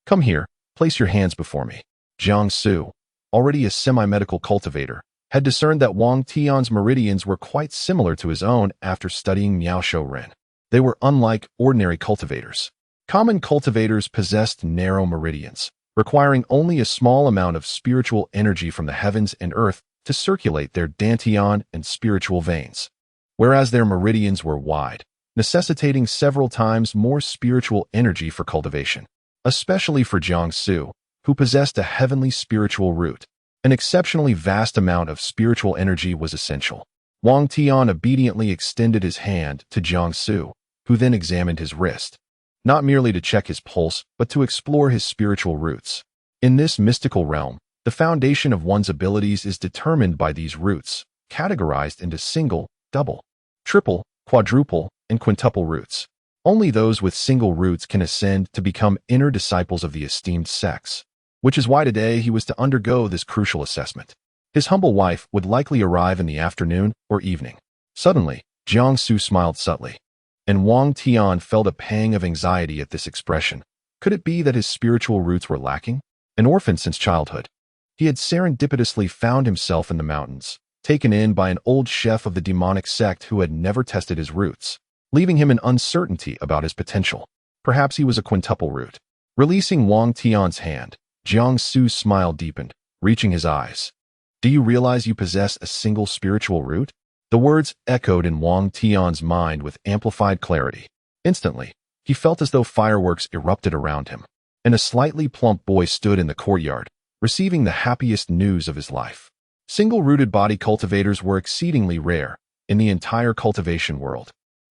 Come here, place your hands before me. Jiangsu, already a semi-medical cultivator, had discerned that Wang Tian's meridians were quite similar to his own after studying Miao Shou Ren. They were unlike ordinary cultivators. Common cultivators possessed narrow meridians, requiring only a small amount of spiritual energy from the heavens and earth to circulate their dantian and spiritual veins, whereas their meridians were wide, necessitating several times more spiritual energy for cultivation, especially for Jiangsu, who possessed a heavenly spiritual root. An exceptionally vast amount of spiritual energy was essential. Wang Tian obediently extended his hand to Jiangsu, who then examined his wrist, not merely to check his pulse, but to explore his spiritual roots. In this mystical realm, the foundation of one's abilities is determined by these roots, categorized into single, double, triple, quadruple, and quintuple roots. Only those with single roots can ascend to become inner disciples of the esteemed sects, which is why today he was to undergo this crucial assessment. His humble wife would likely arrive in the afternoon or evening. Suddenly, Jiangsu smiled subtly, and Wang Tian felt a pang of anxiety at this expression. Could it be that his spiritual roots were lacking? An orphan since childhood, he had serendipitously found himself in the mountains, taken in by an old chef of the demonic sect who had never tested his roots, leaving him in uncertainty about his potential. Perhaps he was a quintuple root. Releasing Wang Tian's hand, Jiangsu's smile deepened, reaching his eyes. Do you realize you possess a single spiritual root? The words echoed in Wang Tian's mind with amplified clarity. Instantly, he felt as though fireworks erupted around him, and a slightly plump boy stood in the courtyard, receiving the happiest news of his life. Single-rooted body cultivators were exceedingly rare in the entire cultivation world.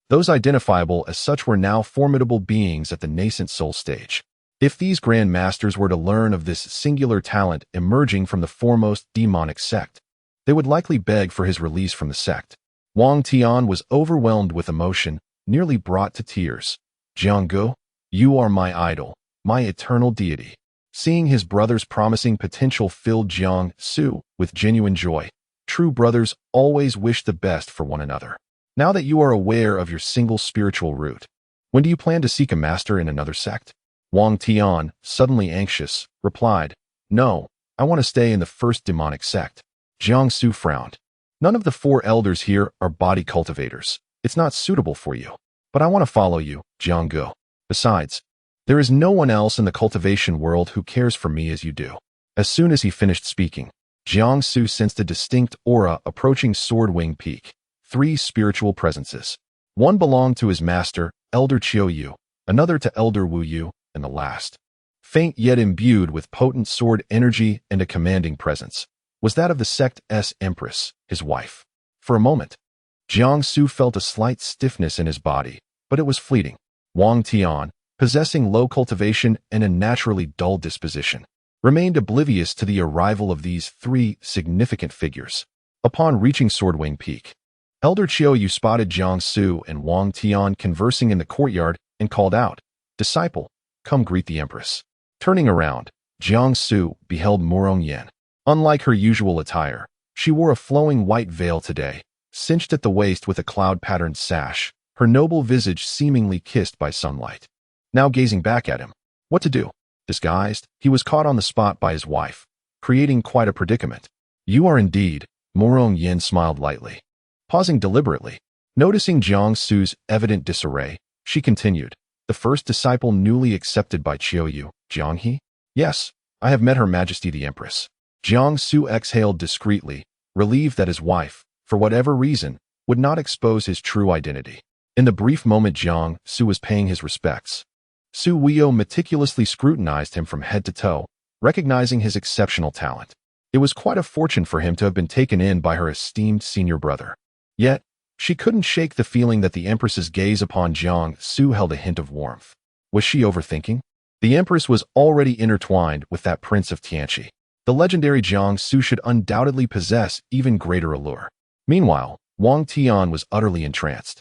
Those identifiable as such were now formidable beings at the nascent soul stage. If these grand masters were to learn of this singular talent emerging from the foremost demonic sect, they would likely beg for his release from the sect. Wang Tian was overwhelmed with emotion, nearly brought to tears. Jianggu, you are my idol, my eternal deity. Seeing his brother's promising potential filled Jiangsu with genuine joy. True brothers always wish the best for one another. Now that you are aware of your single spiritual root, when do you plan to seek a master in another sect? Wang Tian, suddenly anxious, replied, No, I want to stay in the first demonic sect. Jiangsu frowned. None of the 4 elders here are body cultivators. It's not suitable for you. But I want to follow you, Jianggu. Besides, there is no one else in the cultivation world who cares for me as you do. As soon as he finished speaking, Jiangsu sensed a distinct aura approaching Swordwing Peak. 3 spiritual presences. One belonged to his master, Elder Qiuyu, another to Elder Wu Yu, and the last, faint yet imbued with potent sword energy and a commanding presence, was that of the sect's Empress, his wife. For a moment, Jiangsu felt a slight stiffness in his body, but it was fleeting. Wang Tian, possessing low cultivation and a naturally dull disposition, remained oblivious to the arrival of these 3 significant figures. Upon reaching Swordwing Peak, Elder Qiuyu spotted Jiangsu and Wang Tian conversing in the courtyard and called out, Disciple, come greet the Empress. Turning around, Jiangsu beheld Murong Yan. Unlike her usual attire, she wore a flowing white veil today, cinched at the waist with a cloud-patterned sash, her noble visage seemingly kissed by sunlight. Now gazing back at him, what to do? Disguised, he was caught on the spot by his wife, creating quite a predicament. You are indeed, Murong Yan smiled lightly. Pausing deliberately, noticing Jiangsu's evident disarray, she continued, the first disciple newly accepted by Qiuyu, Jianghe? Yes, I have met Her Majesty the Empress. Jiangsu exhaled discreetly, relieved that his wife, for whatever reason, would not expose his true identity. In the brief moment Jiangsu was paying his respects, Su Weio meticulously scrutinized him from head to toe, recognizing his exceptional talent. It was quite a fortune for him to have been taken in by her esteemed senior brother. Yet, She couldn't shake the feeling that the Empress's gaze upon Jiang Su held a hint of warmth. Was she overthinking? The Empress was already intertwined with that Prince of Tianqi. The legendary Jiang Su should undoubtedly possess even greater allure. Meanwhile, Wang Tian was utterly entranced.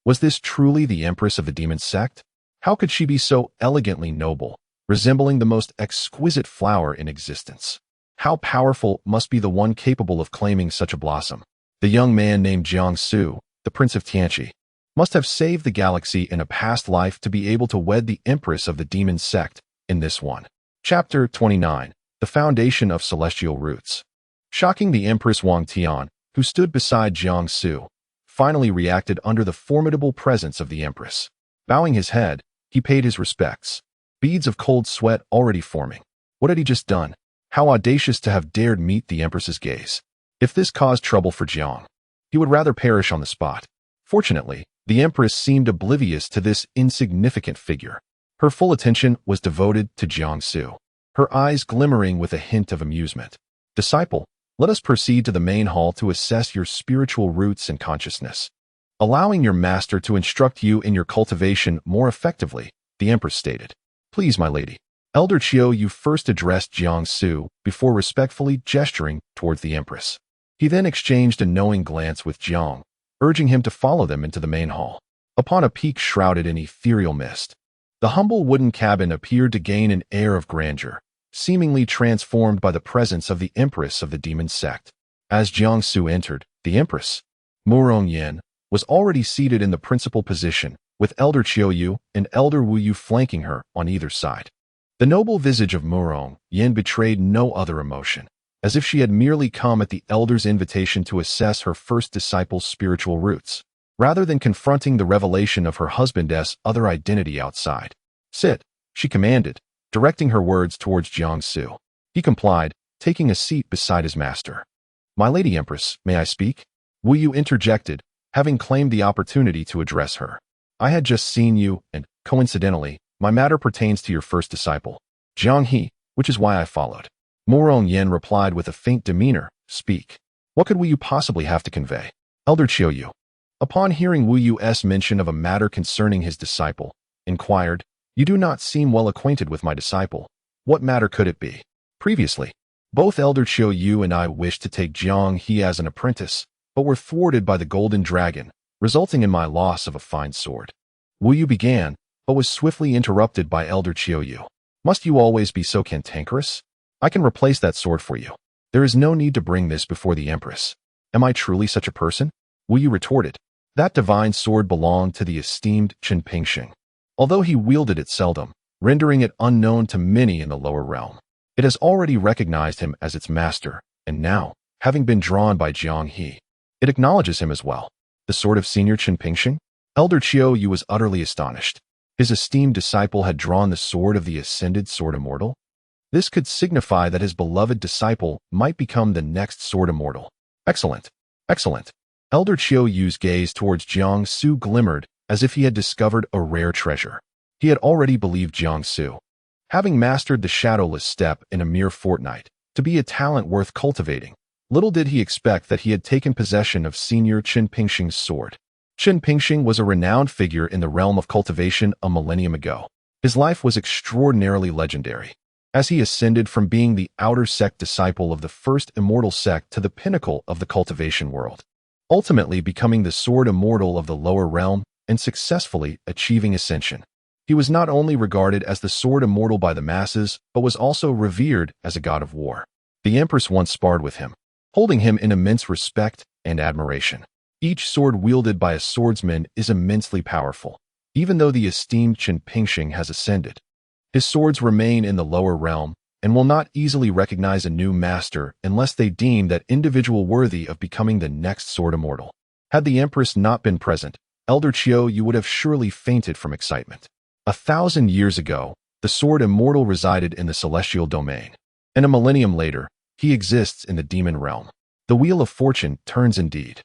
Was this truly the Empress of the Demon Sect? How could she be so elegantly noble, resembling the most exquisite flower in existence? How powerful must be the one capable of claiming such a blossom? The young man named Jiang Su, the Prince of Tianqi, must have saved the galaxy in a past life to be able to wed the Empress of the Demon Sect in this one. Chapter 29. The Foundation of Celestial Roots. Shocking, the Empress Wang Tian, who stood beside Jiang Su, finally reacted under the formidable presence of the Empress. Bowing his head, he paid his respects, beads of cold sweat already forming. What had he just done? How audacious to have dared meet the Empress's gaze. If this caused trouble for Jiang, he would rather perish on the spot. Fortunately, the Empress seemed oblivious to this insignificant figure. Her full attention was devoted to Jiang Su, her eyes glimmering with a hint of amusement. Disciple, let us proceed to the main hall to assess your spiritual roots and consciousness. Allowing your master to instruct you in your cultivation more effectively, the Empress stated. Please, my lady. Elder Chiu Yu first addressed Jiang Su before respectfully gesturing towards the Empress. He then exchanged a knowing glance with Jiang, urging him to follow them into the main hall. Upon a peak shrouded in ethereal mist, the humble wooden cabin appeared to gain an air of grandeur, seemingly transformed by the presence of the Empress of the Demon Sect. As Jiang Su entered, the Empress, Murong Yin, was already seated in the principal position, with Elder Chiu Yu and Elder Wu Yu flanking her on either side. The noble visage of Murong Yin betrayed no other emotion, as if she had merely come at the elder's invitation to assess her first disciple's spiritual roots, rather than confronting the revelation of her husband's other identity outside. Sit, she commanded, directing her words towards Jiang Su. He complied, taking a seat beside his master. My lady Empress, may I speak? Wu Yu interjected, having claimed the opportunity to address her. I had just seen you, and, coincidentally, my matter pertains to your first disciple, Jiang He, which is why I followed. Murong Yin replied with a faint demeanor, Speak. What could Wu Yu possibly have to convey? Elder Chiu Yu, upon hearing Wu Yu's mention of a matter concerning his disciple, inquired, You do not seem well acquainted with my disciple. What matter could it be? Previously, both Elder Chiu Yu and I wished to take Jiang He as an apprentice, but were thwarted by the Golden Dragon, resulting in my loss of a fine sword. Wu Yu began, but was swiftly interrupted by Elder Chiu Yu. Must you always be so cantankerous? I can replace that sword for you. There is no need to bring this before the Empress. Am I truly such a person? Wu Yu retorted. That divine sword belonged to the esteemed Chen Pingxing, although he wielded it seldom, rendering it unknown to many in the lower realm. It has already recognized him as its master, and now, having been drawn by Jiang He, it acknowledges him as well. The sword of Senior Chen Pingxing? Elder Chiu Yu was utterly astonished. His esteemed disciple had drawn the sword of the ascended Sword Immortal? This could signify that his beloved disciple might become the next Sword Immortal. Excellent. Excellent. Elder Chiu Yu's gaze towards Jiang Su glimmered as if he had discovered a rare treasure. He had already believed Jiang Su, having mastered the shadowless step in a mere fortnight, to be a talent worth cultivating. Little did he expect that he had taken possession of Senior Chen Pingxing's sword. Chen Pingxing was a renowned figure in the realm of cultivation a millennium ago. His life was extraordinarily legendary, as he ascended from being the outer sect disciple of the first immortal sect to the pinnacle of the cultivation world, ultimately becoming the sword immortal of the lower realm and successfully achieving ascension. He was not only regarded as the sword immortal by the masses, but was also revered as a god of war. The Empress once sparred with him, holding him in immense respect and admiration. Each sword wielded by a swordsman is immensely powerful, even though the esteemed Chen Pingxing has ascended. His swords remain in the lower realm and will not easily recognize a new master unless they deem that individual worthy of becoming the next sword immortal. Had the Empress not been present, Elder Chiu Yu would have surely fainted from excitement. 1,000 years ago, the sword immortal resided in the celestial domain, and a millennium later, he exists in the demon realm. The wheel of fortune turns indeed.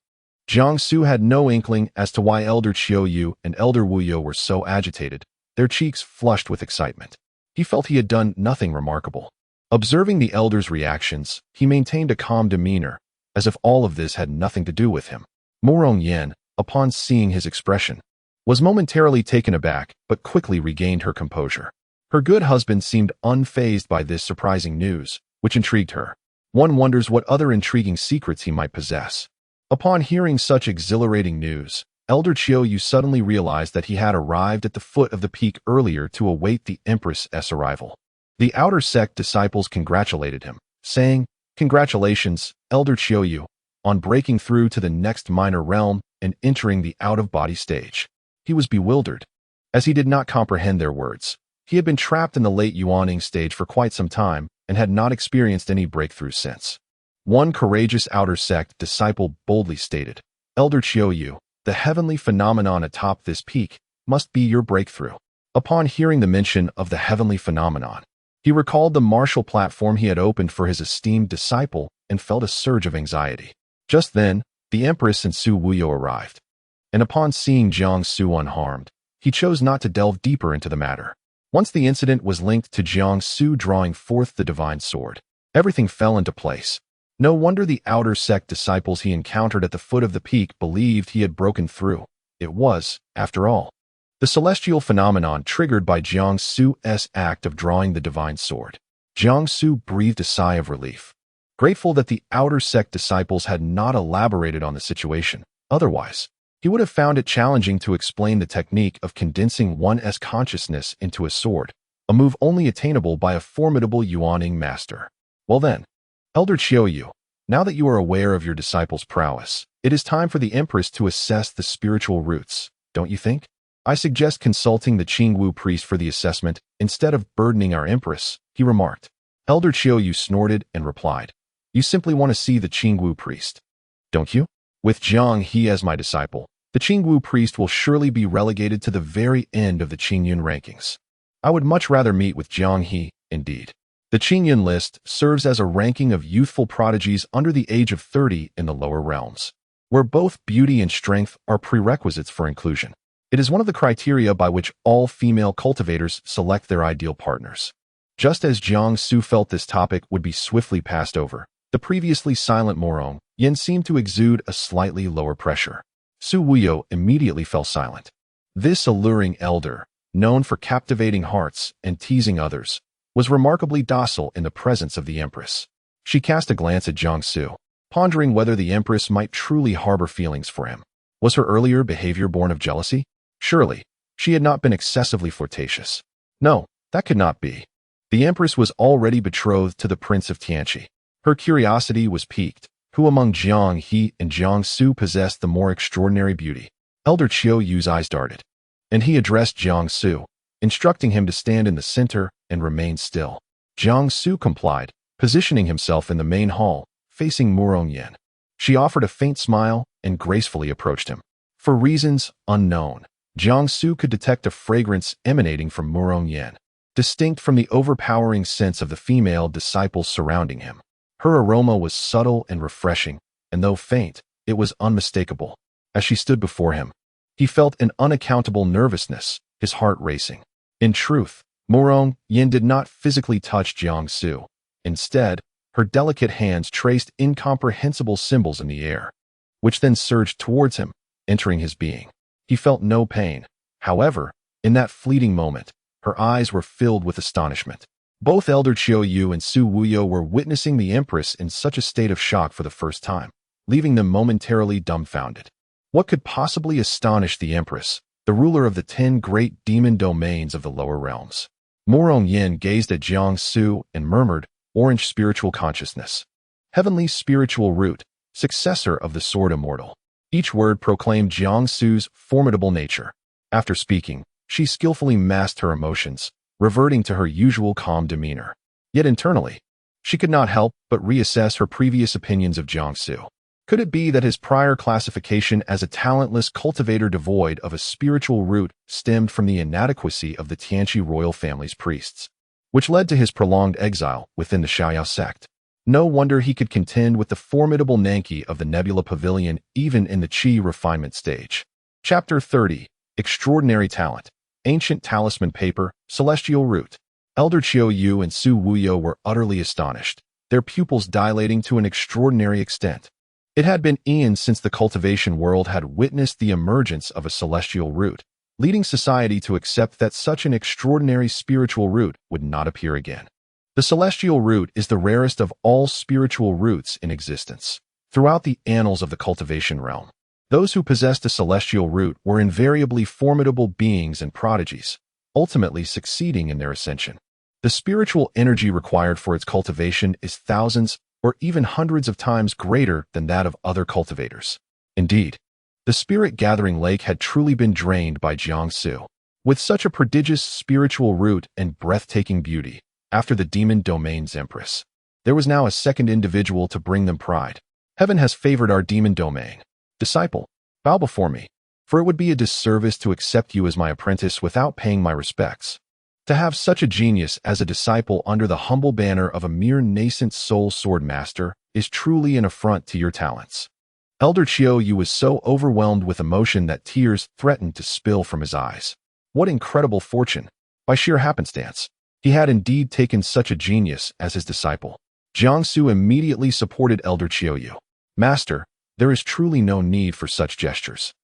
Jiang Su had no inkling as to why Elder Chiu Yu and Elder Wu Yu were so agitated, their cheeks flushed with excitement. He felt he had done nothing remarkable. Observing the elder's reactions, he maintained a calm demeanor, as if all of this had nothing to do with him. Murong Yin, upon seeing his expression, was momentarily taken aback but quickly regained her composure. Her good husband seemed unfazed by this surprising news, which intrigued her. One wonders what other intriguing secrets he might possess. Upon hearing such exhilarating news, Elder Chiou suddenly realized that he had arrived at the foot of the peak earlier to await the Empress's arrival. The outer sect disciples congratulated him, saying, "Congratulations, Elder Chiou, on breaking through to the next minor realm and entering the out-of-body stage." He was bewildered, as he did not comprehend their words. He had been trapped in the late Yuaning stage for quite some time and had not experienced any breakthrough since. One courageous outer sect disciple boldly stated, "Elder Chiou, the heavenly phenomenon atop this peak must be your breakthrough." Upon hearing the mention of the heavenly phenomenon, he recalled the martial platform he had opened for his esteemed disciple and felt a surge of anxiety. Just then, the Empress and Su Wuyo arrived, and upon seeing Jiang Su unharmed, he chose not to delve deeper into the matter. Once the incident was linked to Jiang Su drawing forth the divine sword, everything fell into place. No wonder the outer sect disciples he encountered at the foot of the peak believed he had broken through. It was, after all, the celestial phenomenon triggered by Jiang Su's act of drawing the divine sword. Jiang Su breathed a sigh of relief, grateful that the outer sect disciples had not elaborated on the situation. Otherwise, he would have found it challenging to explain the technique of condensing one's consciousness into a sword, a move only attainable by a formidable Yuaning master. Well then, Elder Chiou, now that you are aware of your disciple's prowess, it is time for the Empress to assess the spiritual roots, don't you think? I suggest consulting the Qingwu priest for the assessment instead of burdening our Empress, he remarked. Elder Chiou snorted and replied, "You simply want to see the Qingwu priest, don't you? With Jiang He as my disciple, the Qingwu priest will surely be relegated to the very end of the Qingyun rankings. I would much rather meet with Jiang He, indeed." The Qingyun list serves as a ranking of youthful prodigies under the age of 30 in the lower realms, where both beauty and strength are prerequisites for inclusion. It is one of the criteria by which all female cultivators select their ideal partners. Just as Jiang Su felt this topic would be swiftly passed over, the previously silent Morong Yin seemed to exude a slightly lower pressure. Su Wuyo immediately fell silent. This alluring elder, known for captivating hearts and teasing others, was remarkably docile in the presence of the Empress. She cast a glance at Jiang Su, pondering whether the Empress might truly harbor feelings for him. Was her earlier behavior born of jealousy? Surely, she had not been excessively flirtatious. No, that could not be. The Empress was already betrothed to the Prince of Tianqi. Her curiosity was piqued. Who among Jiang He and Jiang Su possessed the more extraordinary beauty? Elder Chiou's eyes darted, and he addressed Jiang Su, instructing him to stand in the center and remain still. Jiang Su complied, positioning himself in the main hall, facing Morong Yin. She offered a faint smile and gracefully approached him. For reasons unknown, Jiang Su could detect a fragrance emanating from Morong Yin, distinct from the overpowering sense of the female disciples surrounding him. Her aroma was subtle and refreshing, and though faint, it was unmistakable. As she stood before him, he felt an unaccountable nervousness, his heart racing. In truth, Morong Yin did not physically touch Jiang Su. Instead, her delicate hands traced incomprehensible symbols in the air, which then surged towards him, entering his being. He felt no pain. However, in that fleeting moment, her eyes were filled with astonishment. Both Elder Chiou and Su Wuyo were witnessing the Empress in such a state of shock for the first time, leaving them momentarily dumbfounded. What could possibly astonish the Empress, the ruler of the 10 great demon domains of the lower realms? Morong Yin gazed at Jiang Su and murmured, "Orange spiritual consciousness. Heavenly spiritual root, successor of the sword immortal." Each word proclaimed Jiang Su's formidable nature. After speaking, she skillfully masked her emotions, reverting to her usual calm demeanor. Yet internally, she could not help but reassess her previous opinions of Jiang Su. Could it be that his prior classification as a talentless cultivator devoid of a spiritual root stemmed from the inadequacy of the Tianqi royal family's priests, which led to his prolonged exile within the Xiaoyao sect? No wonder he could contend with the formidable Nanki of the Nebula Pavilion even in the Qi refinement stage. Chapter 30. Extraordinary Talent. Ancient Talisman Paper, Celestial Root. Elder Chiou and Su Wuyo were utterly astonished, their pupils dilating to an extraordinary extent. It had been eons since the cultivation world had witnessed the emergence of a celestial root, leading society to accept that such an extraordinary spiritual root would not appear again. The celestial root is the rarest of all spiritual roots in existence. Throughout the annals of the cultivation realm, those who possessed a celestial root were invariably formidable beings and prodigies, ultimately succeeding in their ascension. The spiritual energy required for its cultivation is thousands or even hundreds of times greater than that of other cultivators. Indeed, the spirit-gathering lake had truly been drained by Jiangsu. With such a prodigious spiritual root and breathtaking beauty, after the demon domain's Empress, there was now a second individual to bring them pride. Heaven has favored our demon domain. Disciple, bow before me, for it would be a disservice to accept you as my apprentice without paying my respects. To have such a genius as a disciple under the humble banner of a mere nascent soul sword master is truly an affront to your talents. Elder Chiu Yu was so overwhelmed with emotion that tears threatened to spill from his eyes. What incredible fortune! By sheer happenstance, he had indeed taken such a genius as his disciple. Jiangsu immediately supported Elder Chiu Yu. Master, there is truly no need for such gestures.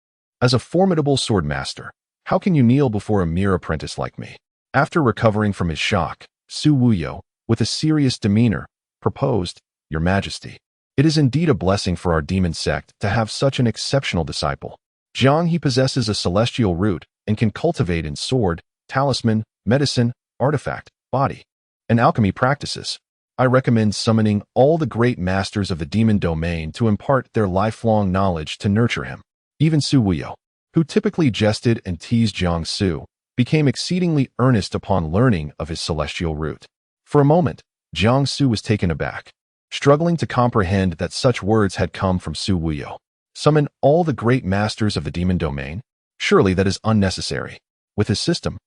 As a formidable sword master, how can you kneel before a mere apprentice like me? After recovering from his shock, Su Wuyo, with a serious demeanor, proposed, Your Majesty, it is indeed a blessing for our demon sect to have such an exceptional disciple. Jiang he possesses a celestial root and can cultivate in sword, talisman, medicine, artifact, body, and alchemy practices. I recommend summoning all the great masters of the demon domain to impart their lifelong knowledge to nurture him. Even Su Wuyo, who typically jested and teased Jiangsu, became exceedingly earnest upon learning of his celestial root. For a moment, Jiangsu was taken aback, struggling to comprehend that such words had come from Su Wuyo. Summon all the great masters of the demon domain? Surely that is unnecessary. With his system,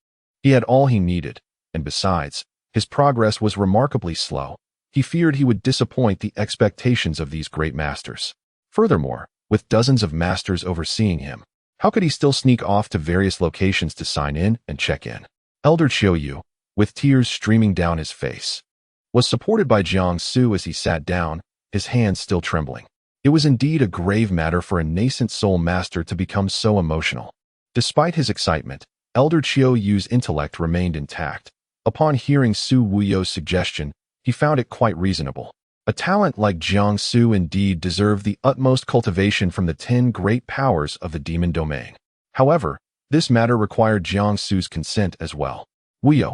he had all he needed, and besides, his progress was remarkably slow. He feared he would disappoint the expectations of these great masters. Furthermore, with dozens of masters overseeing him, how could he still sneak off to various locations to sign in and check in? Elder Chiu Yu, with tears streaming down his face, was supported by Jiangsu as he sat down, his hands still trembling. It was indeed a grave matter for a nascent soul master to become so emotional. Despite his excitement, Elder Chiu Yu's intellect remained intact. Upon hearing Su Wuyo's suggestion, he found it quite reasonable. A talent like Jiangsu indeed deserved the utmost cultivation from the 10 great powers of the demon domain. However, this matter required Jiangsu's consent as well. Wuyo,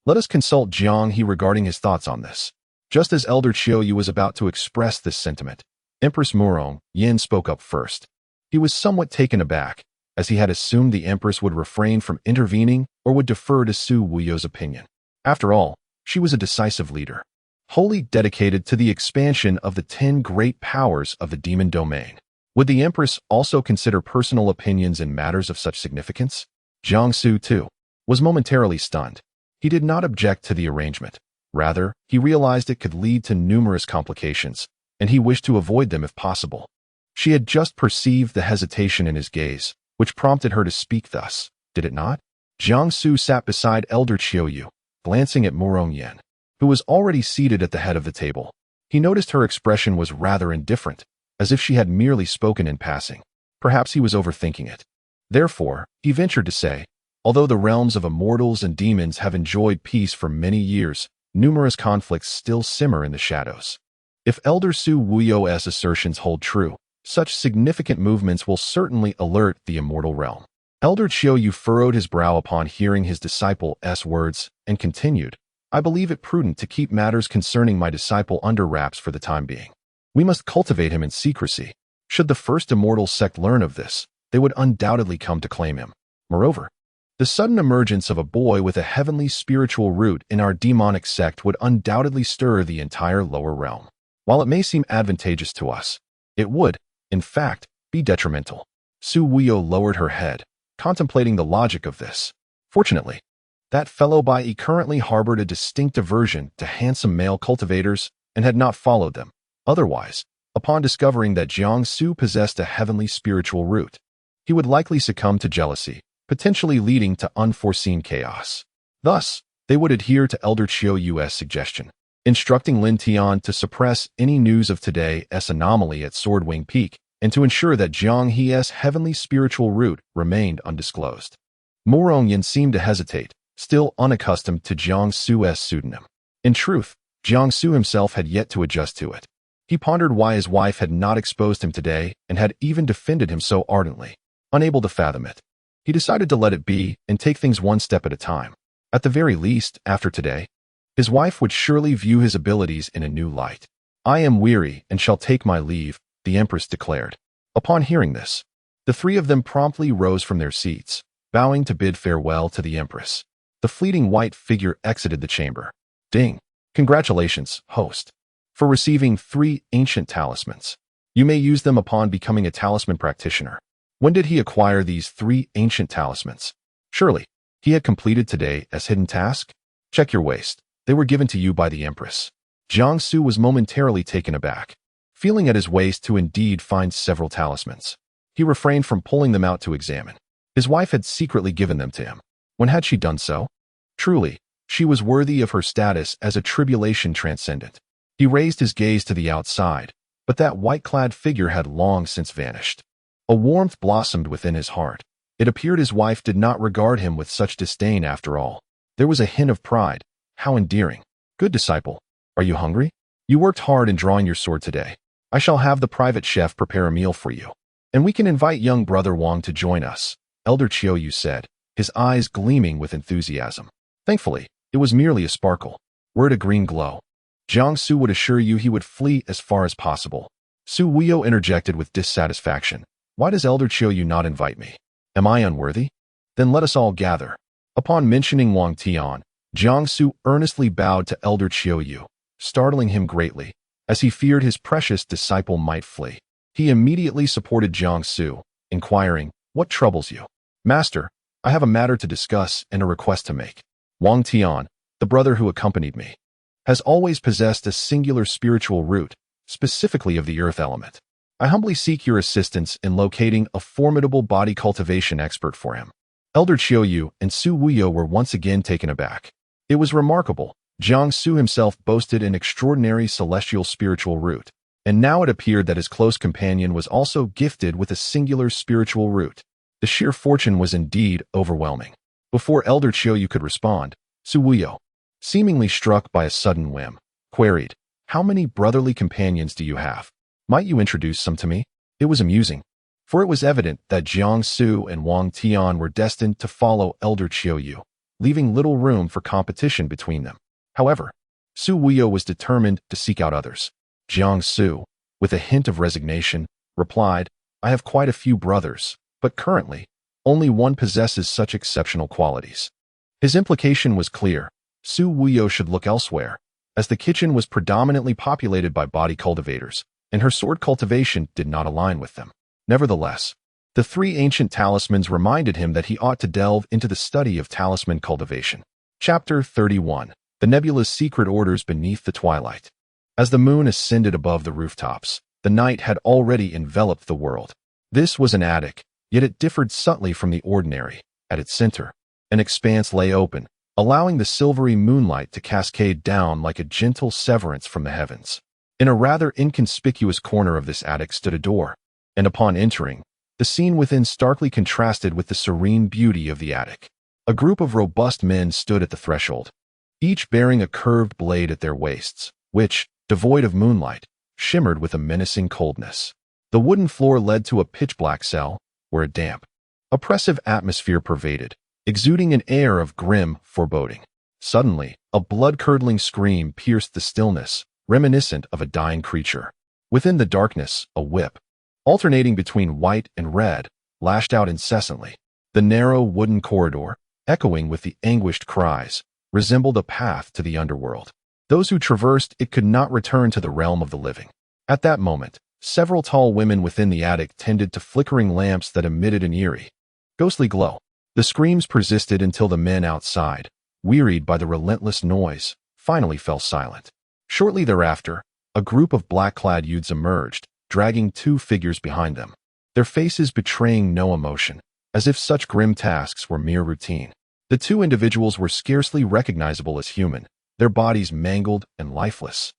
let us consult Jiang He regarding his thoughts on this. Just as Elder Chiu Yu was about to express this sentiment, Empress Murong Yin spoke up first. He was somewhat taken aback, as he had assumed the Empress would refrain from intervening or would defer to Su Wuyo's opinion. After all, she was a decisive leader, wholly dedicated to the expansion of the 10 great powers of the demon domain. Would the Empress also consider personal opinions in matters of such significance? Jiangsu, too, was momentarily stunned. He did not object to the arrangement. Rather, he realized it could lead to numerous complications, and he wished to avoid them if possible. She had just perceived the hesitation in his gaze, which prompted her to speak thus, did it not? Jiangsu sat beside Elder Chiu Yu, glancing at Murong Yin, who was already seated at the head of the table. He noticed her expression was rather indifferent, as if she had merely spoken in passing. Perhaps he was overthinking it. Therefore, he ventured to say, although the realms of immortals and demons have enjoyed peace for many years, numerous conflicts still simmer in the shadows. If Elder Su Wuyo's assertions hold true, such significant movements will certainly alert the immortal realm. Elder Chiu Yu furrowed his brow upon hearing his disciple's words, and continued, I believe it prudent to keep matters concerning my disciple under wraps for the time being. We must cultivate him in secrecy. Should the first immortal sect learn of this, they would undoubtedly come to claim him. Moreover, the sudden emergence of a boy with a heavenly spiritual root in our demonic sect would undoubtedly stir the entire lower realm. While it may seem advantageous to us, it would, in fact, be detrimental. Su Wuyo lowered her head, contemplating the logic of this. Fortunately, that fellow Bai currently harbored a distinct aversion to handsome male cultivators and had not followed them. Otherwise, upon discovering that Jiangsu possessed a heavenly spiritual root, he would likely succumb to jealousy, potentially leading to unforeseen chaos. Thus, they would adhere to Elder Chiu Yu's suggestion. instructing Lin Tian to suppress any news of today's anomaly at Swordwing Peak and to ensure that Jiang He's heavenly spiritual root remained undisclosed. Mo Rongyan seemed to hesitate, still unaccustomed to Jiang Su's pseudonym. In truth, Jiang Su himself had yet to adjust to it. He pondered why his wife had not exposed him today and had even defended him so ardently. Unable to fathom it, he decided to let it be and take things one step at a time. At the very least, after today, his wife would surely view his abilities in a new light. "I am weary and shall take my leave," the Empress declared. Upon hearing this, the three of them promptly rose from their seats, bowing to bid farewell to the Empress. The fleeting white figure exited the chamber. Ding! Congratulations, host, for receiving 3 ancient talismans. You may use them upon becoming a talisman practitioner. When did he acquire these 3 ancient talismans? Surely, he had completed today's hidden task? Check your waist. They were given to you by the Empress. Jiang Su was momentarily taken aback, feeling at his waist to indeed find several talismans. He refrained from pulling them out to examine. His wife had secretly given them to him. When had she done so? Truly, she was worthy of her status as a tribulation transcendent. He raised his gaze to the outside, but that white-clad figure had long since vanished. A warmth blossomed within his heart. It appeared his wife did not regard him with such disdain after all. There was a hint of pride. How endearing. Good disciple. Are you hungry? You worked hard in drawing your sword today. I shall have the private chef prepare a meal for you. And we can invite young brother Wang to join us, Elder Chiou said, his eyes gleaming with enthusiasm. Thankfully, it was merely a sparkle. Were it a green glow, Jiang Su would assure you he would flee as far as possible. Su Wuyo interjected with dissatisfaction. Why does Elder Chiou not invite me? Am I unworthy? Then let us all gather. Upon mentioning Wang Tian, Jiang Su earnestly bowed to Elder Chiou, startling him greatly, as he feared his precious disciple might flee. He immediately supported Jiang Su, inquiring, "What troubles you?" "Master, I have a matter to discuss and a request to make. Wang Tian, the brother who accompanied me, has always possessed a singular spiritual root, specifically of the earth element. I humbly seek your assistance in locating a formidable body cultivation expert for him." Elder Chiou and Su Wuyo were once again taken aback. It was remarkable. Jiang Su himself boasted an extraordinary celestial spiritual root, and now it appeared that his close companion was also gifted with a singular spiritual root. The sheer fortune was indeed overwhelming. Before Elder Chiou could respond, Su Wuyo, seemingly struck by a sudden whim, queried, "How many brotherly companions do you have? Might you introduce some to me?" It was amusing, for it was evident that Jiang Su and Wang Tian were destined to follow Elder Chiou, leaving little room for competition between them. However, Su Wuyo was determined to seek out others. Jiang Su, with a hint of resignation, replied, "I have quite a few brothers, but currently, only one possesses such exceptional qualities." His implication was clear. Su Wuyo should look elsewhere, as the kitchen was predominantly populated by body cultivators, and her sword cultivation did not align with them. Nevertheless, the 3 ancient talismans reminded him that he ought to delve into the study of talisman cultivation. Chapter 31. The Nebula's Secret Orders Beneath the Twilight. As the moon ascended above the rooftops, the night had already enveloped the world. This was an attic, yet it differed subtly from the ordinary. At its center, an expanse lay open, allowing the silvery moonlight to cascade down like a gentle severance from the heavens. In a rather inconspicuous corner of this attic stood a door, and upon entering, the scene within starkly contrasted with the serene beauty of the attic. A group of robust men stood at the threshold, each bearing a curved blade at their waists, which, devoid of moonlight, shimmered with a menacing coldness. The wooden floor led to a pitch-black cell, where a damp, oppressive atmosphere pervaded, exuding an air of grim foreboding. Suddenly, a blood-curdling scream pierced the stillness, reminiscent of a dying creature. Within the darkness, a whip, alternating between white and red, lashed out incessantly. The narrow wooden corridor, echoing with the anguished cries, resembled a path to the underworld. Those who traversed it could not return to the realm of the living. At that moment, several tall women within the attic tended to flickering lamps that emitted an eerie, ghostly glow. The screams persisted until the men outside, wearied by the relentless noise, finally fell silent. Shortly thereafter, a group of black-clad youths emerged, dragging 2 figures behind them, their faces betraying no emotion, as if such grim tasks were mere routine. The 2 individuals were scarcely recognizable as human, their bodies mangled and lifeless,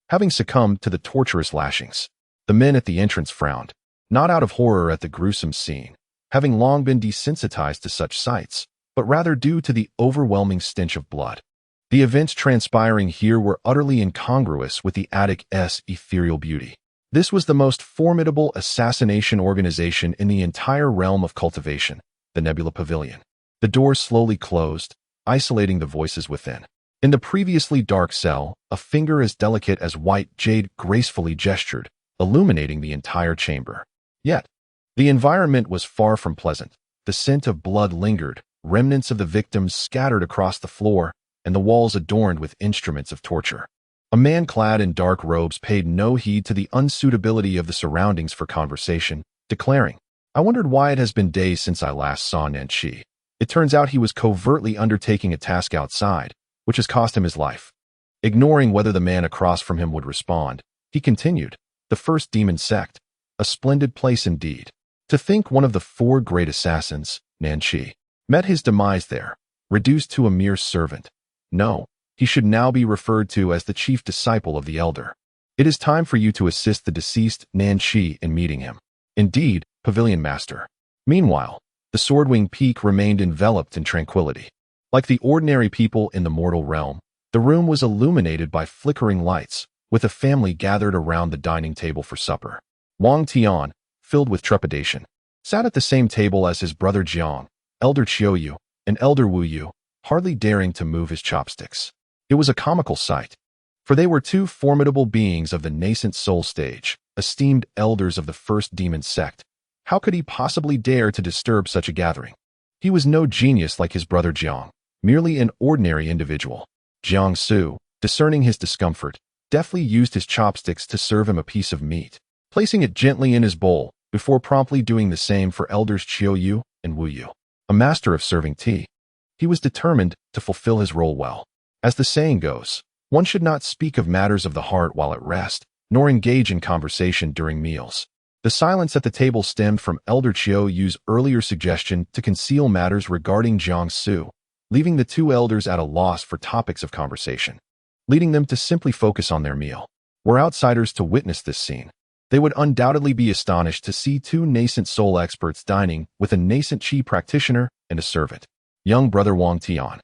having succumbed to the torturous lashings. The men at the entrance frowned, not out of horror at the gruesome scene, having long been desensitized to such sights, but rather due to the overwhelming stench of blood. The events transpiring here were utterly incongruous with the attic's ethereal beauty. This was the most formidable assassination organization in the entire realm of cultivation, the Nebula Pavilion. The doors slowly closed, isolating the voices within. In the previously dark cell, a finger as delicate as white jade gracefully gestured, illuminating the entire chamber. Yet, the environment was far from pleasant. The scent of blood lingered, remnants of the victims scattered across the floor, and the walls adorned with instruments of torture. A man clad in dark robes paid no heed to the unsuitability of the surroundings for conversation, declaring, "I wondered why it has been days since I last saw Nanchi. It turns out he was covertly undertaking a task outside, which has cost him his life." Ignoring whether the man across from him would respond, he continued, "The first demon sect. A splendid place indeed. To think one of the 4 great assassins, Nanchi, met his demise there, reduced to a mere servant. No, he should now be referred to as the chief disciple of the elder. It is time for you to assist the deceased Nanchi in meeting him." "Indeed, Pavilion Master." Meanwhile, the Swordwing Peak remained enveloped in tranquility. Like the ordinary people in the mortal realm, the room was illuminated by flickering lights, with a family gathered around the dining table for supper. Wang Tian, filled with trepidation, sat at the same table as his brother Jiang, Elder Qiuyu, and Elder Wu Yu, hardly daring to move his chopsticks. It was a comical sight, for they were 2 formidable beings of the nascent soul stage, esteemed elders of the first demon sect. How could he possibly dare to disturb such a gathering? He was no genius like his brother Jiang, merely an ordinary individual. Jiang Su, discerning his discomfort, deftly used his chopsticks to serve him a piece of meat, placing it gently in his bowl, before promptly doing the same for elders Qiuyu and Wu Yu. A master of serving tea, he was determined to fulfill his role well. As the saying goes, one should not speak of matters of the heart while at rest, nor engage in conversation during meals. The silence at the table stemmed from Elder Qiuyu's earlier suggestion to conceal matters regarding Jiang Su, leaving the 2 elders at a loss for topics of conversation, leading them to simply focus on their meal. Were outsiders to witness this scene, they would undoubtedly be astonished to see 2 nascent soul experts dining with a nascent chi practitioner and a servant. "Young brother Wang Tian,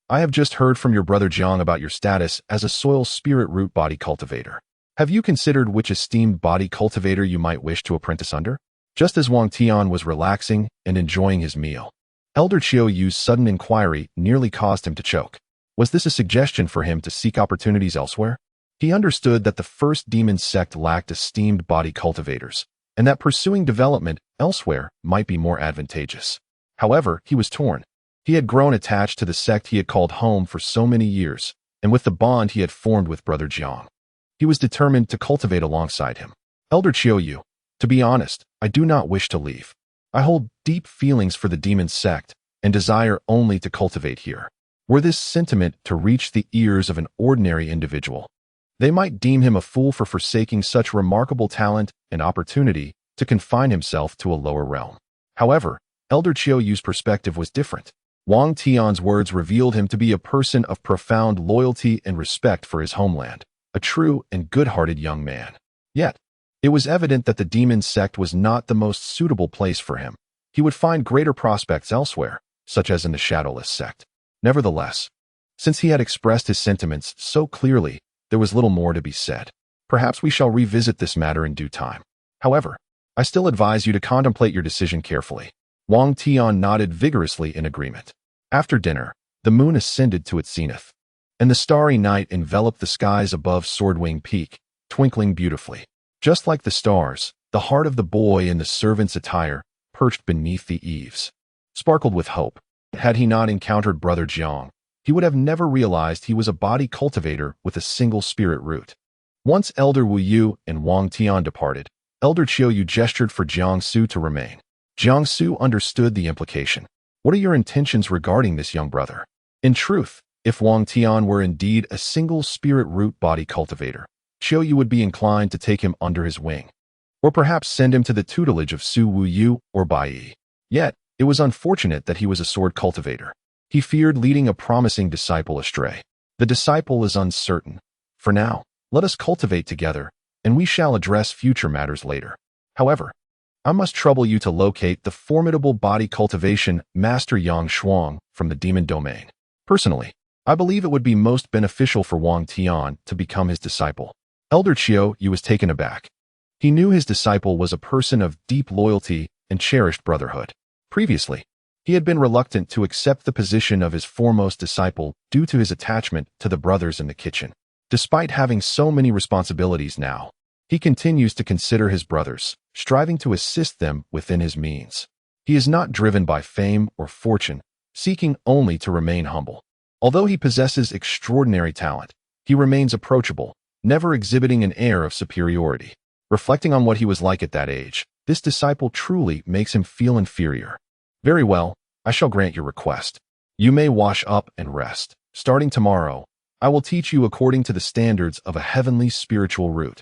I have just heard from your brother Jiang about your status as a soil spirit root body cultivator. Have you considered which esteemed body cultivator you might wish to apprentice under?" Just as Wang Tian was relaxing and enjoying his meal, Elder Qiuyu's sudden inquiry nearly caused him to choke. Was this a suggestion for him to seek opportunities elsewhere? He understood that the first demon sect lacked esteemed body cultivators, and that pursuing development elsewhere might be more advantageous. However, he was torn. He had grown attached to the sect he had called home for so many years, and with the bond he had formed with brother Jiang, he was determined to cultivate alongside him. "Elder Qiuyu, to be honest, I do not wish to leave. I hold deep feelings for the demon sect and desire only to cultivate here." Were this sentiment to reach the ears of an ordinary individual, they might deem him a fool for forsaking such remarkable talent and opportunity to confine himself to a lower realm. However, Elder Qiuyu's perspective was different. Wang Tian's words revealed him to be a person of profound loyalty and respect for his homeland, a true and good-hearted young man. Yet, it was evident that the demon sect was not the most suitable place for him. He would find greater prospects elsewhere, such as in the Shadowless sect. Nevertheless, since he had expressed his sentiments so clearly, there was little more to be said. Perhaps we shall revisit this matter in due time. However, I still advise you to contemplate your decision carefully. Wang Tian nodded vigorously in agreement. After dinner, the moon ascended to its zenith, and the starry night enveloped the skies above Swordwing Peak, twinkling beautifully. Just like the stars, the heart of the boy in the servant's attire, perched beneath the eaves, sparkled with hope. Had he not encountered brother Jiang, he would have never realized he was a body cultivator with a single spirit root. Once Elder Wu Yu and Wang Tian departed, Elder Qiuyu gestured for Jiang Su to remain. Jiang Su understood the implication. "What are your intentions regarding this young brother?" In truth, if Wang Tian were indeed a single spirit root body cultivator, Qiuyu would be inclined to take him under his wing, or perhaps send him to the tutelage of Su Wu Yu or Bai Yi. Yet, it was unfortunate that he was a sword cultivator. He feared leading a promising disciple astray. The disciple is uncertain. For now, let us cultivate together, and we shall address future matters later. However, I must trouble you to locate the formidable body cultivation Master Yang Shuang from the demon domain. Personally, I believe it would be most beneficial for Wang Tian to become his disciple. Elder Qiu Yu was taken aback. He knew his disciple was a person of deep loyalty and cherished brotherhood. Previously, he had been reluctant to accept the position of his foremost disciple due to his attachment to the brothers in the kitchen. Despite having so many responsibilities now, he continues to consider his brothers, striving to assist them within his means. He is not driven by fame or fortune, seeking only to remain humble. Although he possesses extraordinary talent, he remains approachable, never exhibiting an air of superiority. Reflecting on what he was like at that age, this disciple truly makes him feel inferior. Very well, I shall grant your request. You may wash up and rest. Starting tomorrow, I will teach you according to the standards of a heavenly spiritual route.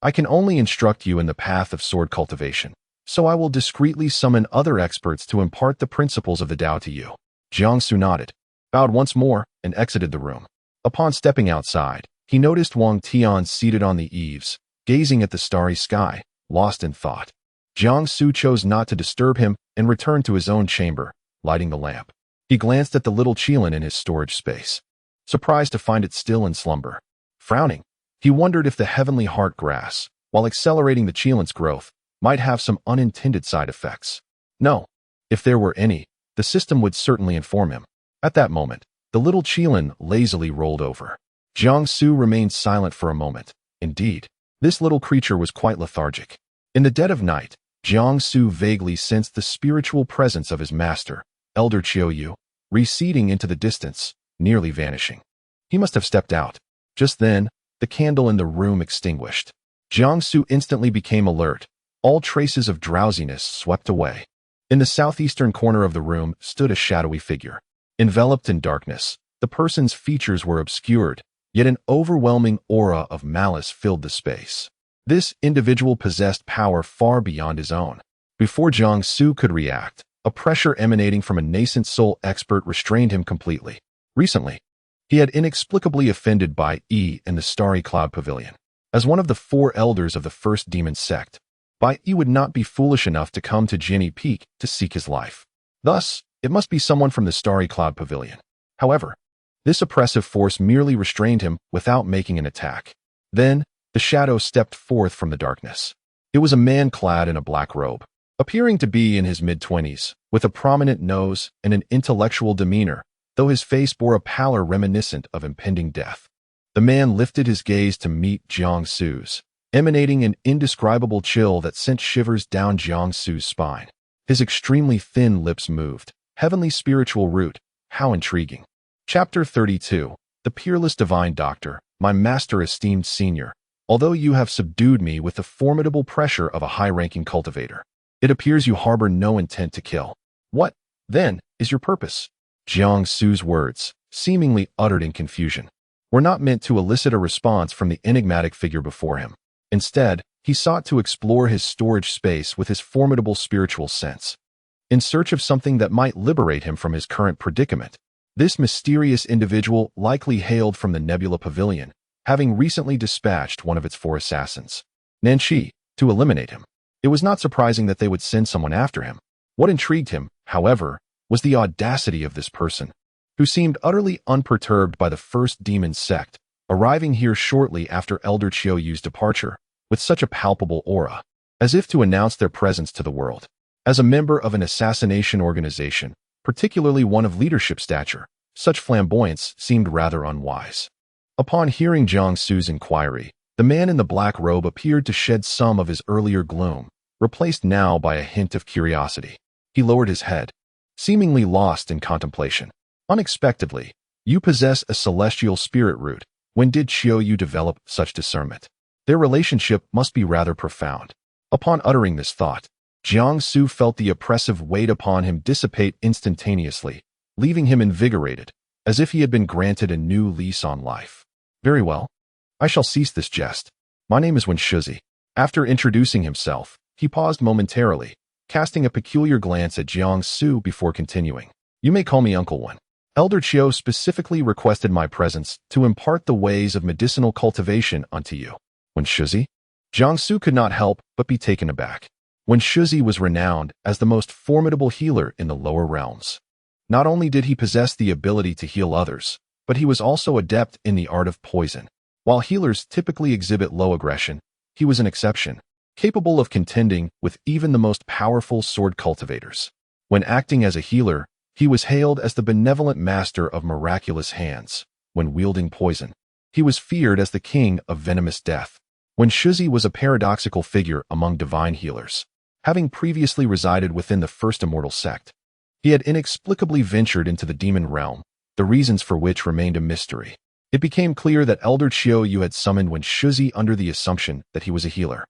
I can only instruct you in the path of sword cultivation, so I will discreetly summon other experts to impart the principles of the Tao to you. Jiangsu nodded, bowed once more, and exited the room. Upon stepping outside, he noticed Wang Tian seated on the eaves, gazing at the starry sky, lost in thought. Jiangsu chose not to disturb him and returned to his own chamber, lighting the lamp. He glanced at the little qilin in his storage space, surprised to find it still in slumber. Frowning, he wondered if the heavenly heart grass, while accelerating the qilin's growth, might have some unintended side effects. No, if there were any, the system would certainly inform him. At that moment, the little qilin lazily rolled over. Jiangsu remained silent for a moment. Indeed, this little creature was quite lethargic. In the dead of night, Jiangsu vaguely sensed the spiritual presence of his master, Elder Qiu Yu, receding into the distance, nearly vanishing. He must have stepped out. Just then, the candle in the room extinguished. Jiangsu instantly became alert. All traces of drowsiness swept away. In the southeastern corner of the room stood a shadowy figure. Enveloped in darkness, the person's features were obscured, yet an overwhelming aura of malice filled the space. This individual possessed power far beyond his own. Before Jiangsu could react, a pressure emanating from a nascent soul expert restrained him completely. Recently, he had inexplicably offended Bai Yi in the Starry Cloud Pavilion. As one of the 4 elders of the first demon sect, Bai Yi would not be foolish enough to come to Jinni Peak to seek his life. Thus, it must be someone from the Starry Cloud Pavilion. However, this oppressive force merely restrained him without making an attack. Then, the shadow stepped forth from the darkness. It was a man clad in a black robe, appearing to be in his mid-20s, with a prominent nose and an intellectual demeanor, though his face bore a pallor reminiscent of impending death. The man lifted his gaze to meet Jiangsu's, emanating an indescribable chill that sent shivers down Jiangsu's spine. His extremely thin lips moved. Heavenly spiritual root, how intriguing. Chapter 32. The Peerless Divine Doctor, my master esteemed senior, although you have subdued me with the formidable pressure of a high-ranking cultivator, it appears you harbor no intent to kill. What, then, is your purpose? Jiangsu's words, seemingly uttered in confusion, were not meant to elicit a response from the enigmatic figure before him. Instead, he sought to explore his storage space with his formidable spiritual sense, in search of something that might liberate him from his current predicament. This mysterious individual likely hailed from the Nebula Pavilion, having recently dispatched one of its 4 assassins, Nanshi, to eliminate him. It was not surprising that they would send someone after him. What intrigued him, however, was the audacity of this person, who seemed utterly unperturbed by the first demon sect, arriving here shortly after Elder Qiu Yu's departure, with such a palpable aura, as if to announce their presence to the world. As a member of an assassination organization, particularly one of leadership stature, such flamboyance seemed rather unwise. Upon hearing Jiangsu's inquiry, the man in the black robe appeared to shed some of his earlier gloom, replaced now by a hint of curiosity. He lowered his head, seemingly lost in contemplation. Unexpectedly, you possess a celestial spirit root. When did Qiu Yu develop such discernment? Their relationship must be rather profound. Upon uttering this thought, Jiangsu felt the oppressive weight upon him dissipate instantaneously, leaving him invigorated, as if he had been granted a new lease on life. Very well. I shall cease this jest. My name is Wenshuzi. After introducing himself, he paused momentarily, casting a peculiar glance at Jiangsu before continuing. You may call me Uncle Wen. Elder Chiu specifically requested my presence to impart the ways of medicinal cultivation unto you. When Shuzi? Jiangsu could not help but be taken aback. When Shuzi was renowned as the most formidable healer in the lower realms. Not only did he possess the ability to heal others, but he was also adept in the art of poison. While healers typically exhibit low aggression, he was an exception, capable of contending with even the most powerful sword cultivators. When acting as a healer, he was hailed as the benevolent master of miraculous hands. When wielding poison, he was feared as the king of venomous death. When Shuzi was a paradoxical figure among divine healers, having previously resided within the first immortal sect, he had inexplicably ventured into the demon realm, the reasons for which remained a mystery. It became clear that Elder Chiu had summoned when Shuzi under the assumption that he was a healer.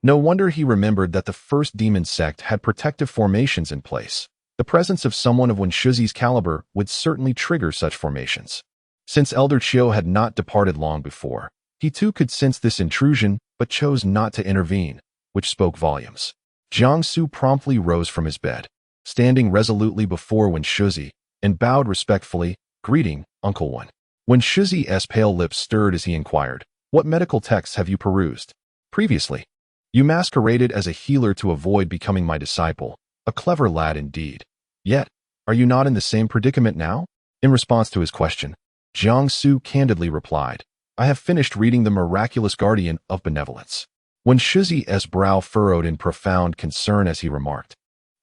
No wonder he remembered that the first demon sect had protective formations in place. The presence of someone of Wen Shuzi's caliber would certainly trigger such formations. Since Elder Chiu had not departed long before, he too could sense this intrusion but chose not to intervene, which spoke volumes. Jiangsu promptly rose from his bed, standing resolutely before Wen Shuzi, and bowed respectfully, "Greeting, Uncle Wen." Wen Shuzi's pale lips stirred as he inquired, "What medical texts have you perused? Previously, you masqueraded as a healer to avoid becoming my disciple. A clever lad indeed. Yet, are you not in the same predicament now?" In response to his question, Jiangsu candidly replied, "I have finished reading The Miraculous Guardian of Benevolence." When Shuzi's brow furrowed in profound concern as he remarked,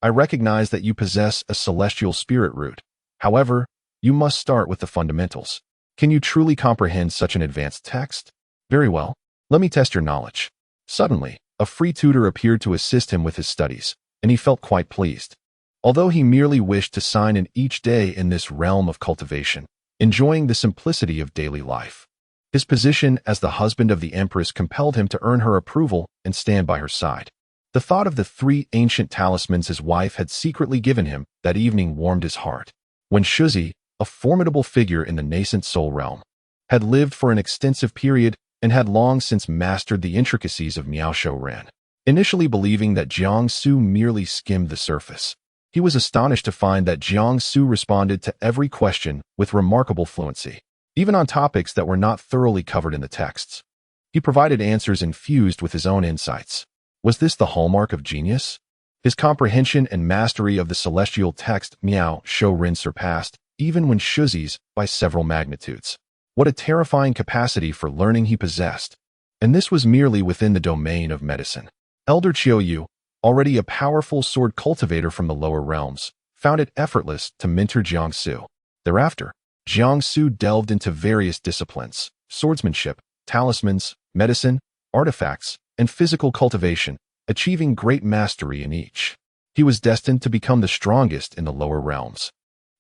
"I recognize that you possess a celestial spirit root. However, you must start with the fundamentals. Can you truly comprehend such an advanced text? Very well, let me test your knowledge." Suddenly, a free tutor appeared to assist him with his studies, and he felt quite pleased. Although he merely wished to sign in each day in this realm of cultivation, enjoying the simplicity of daily life, his position as the husband of the Empress compelled him to earn her approval and stand by her side. The thought of the 3 ancient talismans his wife had secretly given him that evening warmed his heart. When Shuzi, a formidable figure in the nascent soul realm, had lived for an extensive period and had long since mastered the intricacies of Miao Shou Ren. Initially believing that Jiangsu merely skimmed the surface, he was astonished to find that Jiangsu responded to every question with remarkable fluency, even on topics that were not thoroughly covered in the texts. He provided answers infused with his own insights. Was this the hallmark of genius? His comprehension and mastery of the celestial text Miao Shou Ren surpassed even Wen Shuzi's by several magnitudes. What a terrifying capacity for learning he possessed. And this was merely within the domain of medicine. Elder Chiu, already a powerful sword cultivator from the lower realms, found it effortless to mentor Jiangsu. Thereafter, Jiangsu delved into various disciplines: swordsmanship, talismans, medicine, artifacts, and physical cultivation, achieving great mastery in each. He was destined to become the strongest in the lower realms,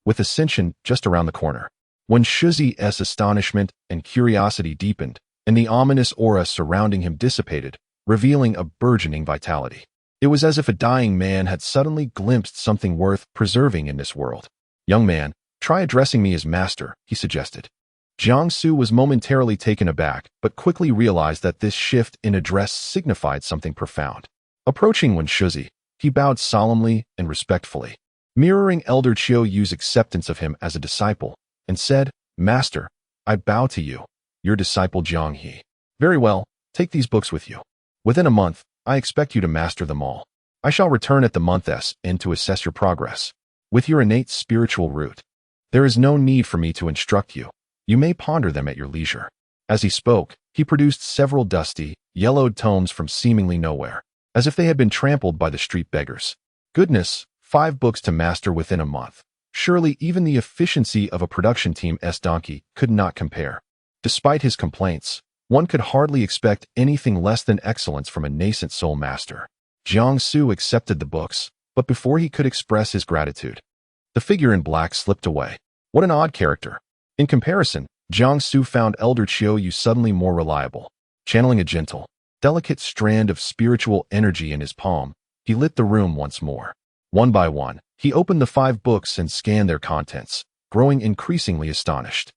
with ascension just around the corner. When Shuzi's astonishment and curiosity deepened, and the ominous aura surrounding him dissipated, revealing a burgeoning vitality. It was as if a dying man had suddenly glimpsed something worth preserving in this world. "Young man, try addressing me as master," he suggested. Jiangsu was momentarily taken aback, but quickly realized that this shift in address signified something profound. Approaching Wen Shuzi, he bowed solemnly and respectfully, mirroring Elder Chiu's acceptance of him as a disciple, and said, "Master, I bow to you, your disciple Jiang He." "Very well, take these books with you. Within a month, I expect you to master them all. I shall return at the month's end to assess your progress. With your innate spiritual root, there is no need for me to instruct you. You may ponder them at your leisure." As he spoke, he produced several dusty, yellowed tomes from seemingly nowhere, as if they had been trampled by the street beggars. Goodness, 5 books to master within a month. Surely even the efficiency of a production team's donkey could not compare. Despite his complaints, one could hardly expect anything less than excellence from a nascent soul master. Jiangsu accepted the books, but before he could express his gratitude, the figure in black slipped away. What an odd character. In comparison, Jiangsu found Elder Chiu suddenly more reliable. Channeling a gentle, delicate strand of spiritual energy in his palm, he lit the room once more. One by one, he opened the 5 books and scanned their contents, growing increasingly astonished.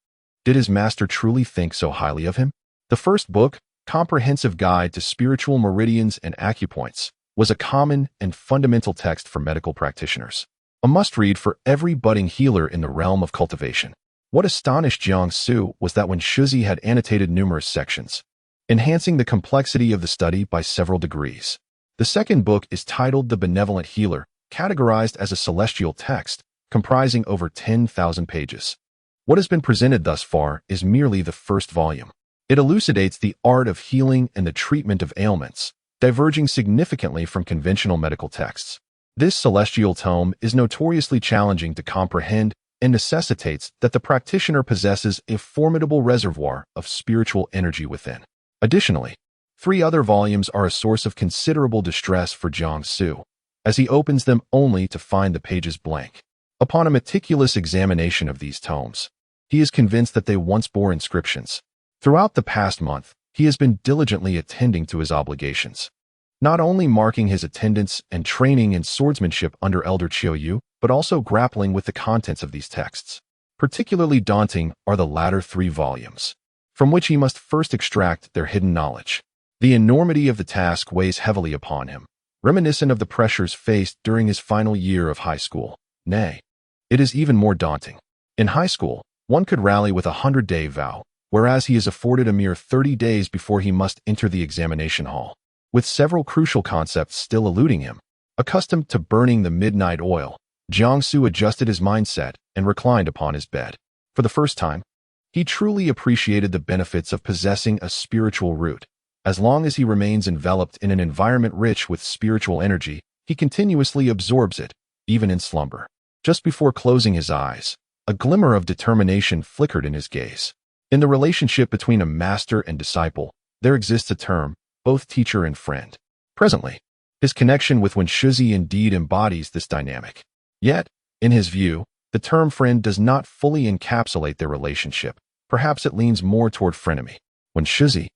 Did his master truly think so highly of him? The first book, Comprehensive Guide to Spiritual Meridians and Acupoints, was a common and fundamental text for medical practitioners. a must-read for every budding healer in the realm of cultivation. What astonished Jiangsu was that when Shuzi had annotated numerous sections, enhancing the complexity of the study by several degrees. The second book is titled The Benevolent Healer, categorized as a celestial text, comprising over 10,000 pages. What has been presented thus far is merely the first volume. It elucidates the art of healing and the treatment of ailments, diverging significantly from conventional medical texts. This celestial tome is notoriously challenging to comprehend and necessitates that the practitioner possesses a formidable reservoir of spiritual energy within. Additionally, 3 other volumes are a source of considerable distress for Jiangsu, as he opens them only to find the pages blank. Upon a meticulous examination of these tomes, he is convinced that they once bore inscriptions. Throughout the past month, he has been diligently attending to his obligations, not only marking his attendance and training in swordsmanship under Elder Qiuyu, but also grappling with the contents of these texts. Particularly daunting are the latter 3 volumes, from which he must first extract their hidden knowledge. The enormity of the task weighs heavily upon him, reminiscent of the pressures faced during his final year of high school. Nay, it is even more daunting. In high school, one could rally with a 100-day vow, whereas he is afforded a mere 30 days before he must enter the examination hall. With several crucial concepts still eluding him, accustomed to burning the midnight oil, Jiangsu adjusted his mindset and reclined upon his bed. For the first time, he truly appreciated the benefits of possessing a spiritual root. As long as he remains enveloped in an environment rich with spiritual energy, he continuously absorbs it, even in slumber. Just before closing his eyes, a glimmer of determination flickered in his gaze. In the relationship between a master and disciple, there exists a term, both teacher and friend. Presently, his connection with Shuzi indeed embodies this dynamic. Yet, in his view, the term friend does not fully encapsulate their relationship. Perhaps it leans more toward frenemy. Shuzi,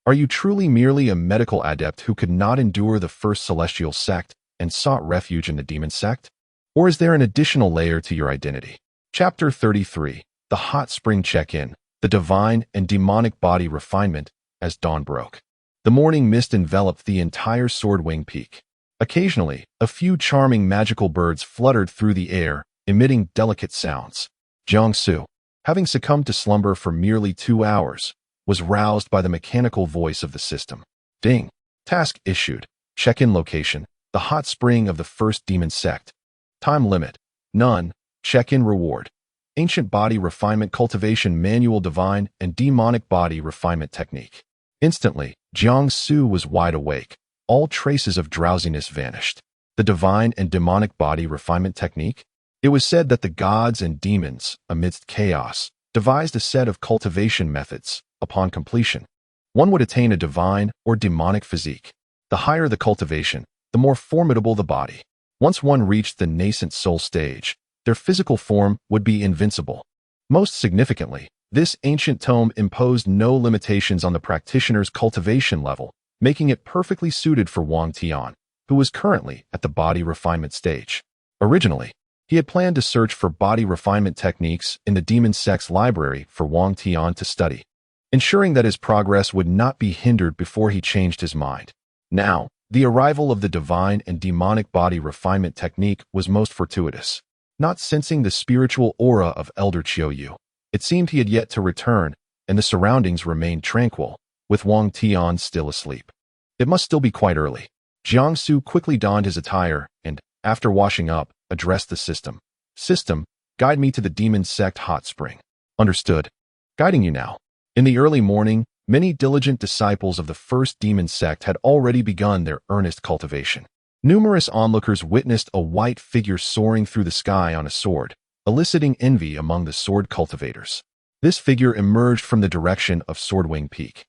are you truly merely a medical adept who could not endure the first celestial sect and sought refuge in the demon sect? Or is there an additional layer to your identity? Chapter 33, The Hot Spring Check-In, The Divine and Demonic Body Refinement. As dawn broke, the morning mist enveloped the entire Swordwing Peak. Occasionally, a few charming magical birds fluttered through the air, emitting delicate sounds. Jiangsu, having succumbed to slumber for merely 2 hours, was roused by the mechanical voice of the system. Ding. Task issued. Check-in location, the hot spring of the first demon sect. Time limit, none. Check-in reward. Ancient body refinement cultivation manual divine and demonic body refinement technique. Instantly, Jiangsu was wide awake. All traces of drowsiness vanished. The divine and demonic body refinement technique? It was said that the gods and demons, amidst chaos, devised a set of cultivation methods. Upon completion, one would attain a divine or demonic physique. The higher the cultivation, the more formidable the body. Once one reached the nascent soul stage, their physical form would be invincible. Most significantly, this ancient tome imposed no limitations on the practitioner's cultivation level, making it perfectly suited for Wang Tian, who was currently at the body refinement stage. Originally, he had planned to search for body refinement techniques in the Demon Sect's library for Wang Tian to study, ensuring that his progress would not be hindered before he changed his mind. Now, the arrival of the divine and demonic body refinement technique was most fortuitous. Not sensing the spiritual aura of Elder Qiuyu, it seemed he had yet to return, and the surroundings remained tranquil, with Wang Tian still asleep. It must still be quite early. Jiangsu quickly donned his attire and, after washing up, addressed the system. System, guide me to the Demon Sect hot spring. Understood. Guiding you now. In the early morning, many diligent disciples of the first demon sect had already begun their earnest cultivation. Numerous onlookers witnessed a white figure soaring through the sky on a sword, eliciting envy among the sword cultivators. This figure emerged from the direction of Swordwing Peak.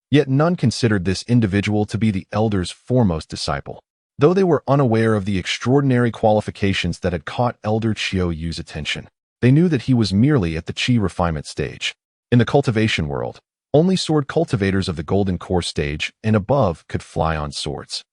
Yet none considered this individual to be the elder's foremost disciple. Though they were unaware of the extraordinary qualifications that had caught Elder Qiuyu's attention, they knew that he was merely at the Qi refinement stage. In the cultivation world, only sword cultivators of the Golden Core stage and above could fly on swords.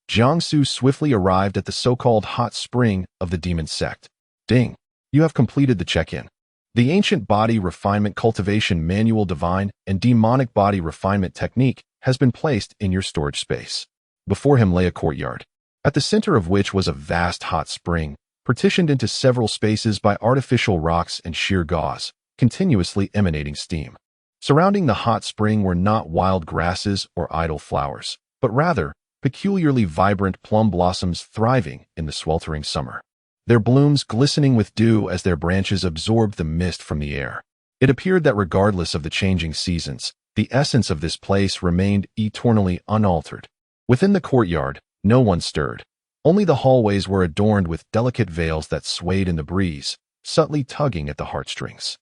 Jiangsu swiftly arrived at the so-called hot spring of the demon sect. Ding! You have completed the check-in. The ancient body refinement cultivation manual divine and demonic body refinement technique has been placed in your storage space. Before him lay a courtyard, at the center of which was a vast hot spring, partitioned into several spaces by artificial rocks and sheer gauze, continuously emanating steam. Surrounding the hot spring were not wild grasses or idle flowers, but rather peculiarly vibrant plum blossoms thriving in the sweltering summer, their blooms glistening with dew as their branches absorbed the mist from the air. It appeared that regardless of the changing seasons, the essence of this place remained eternally unaltered. Within the courtyard, no one stirred. Only the hallways were adorned with delicate veils that swayed in the breeze, subtly tugging at the heartstrings.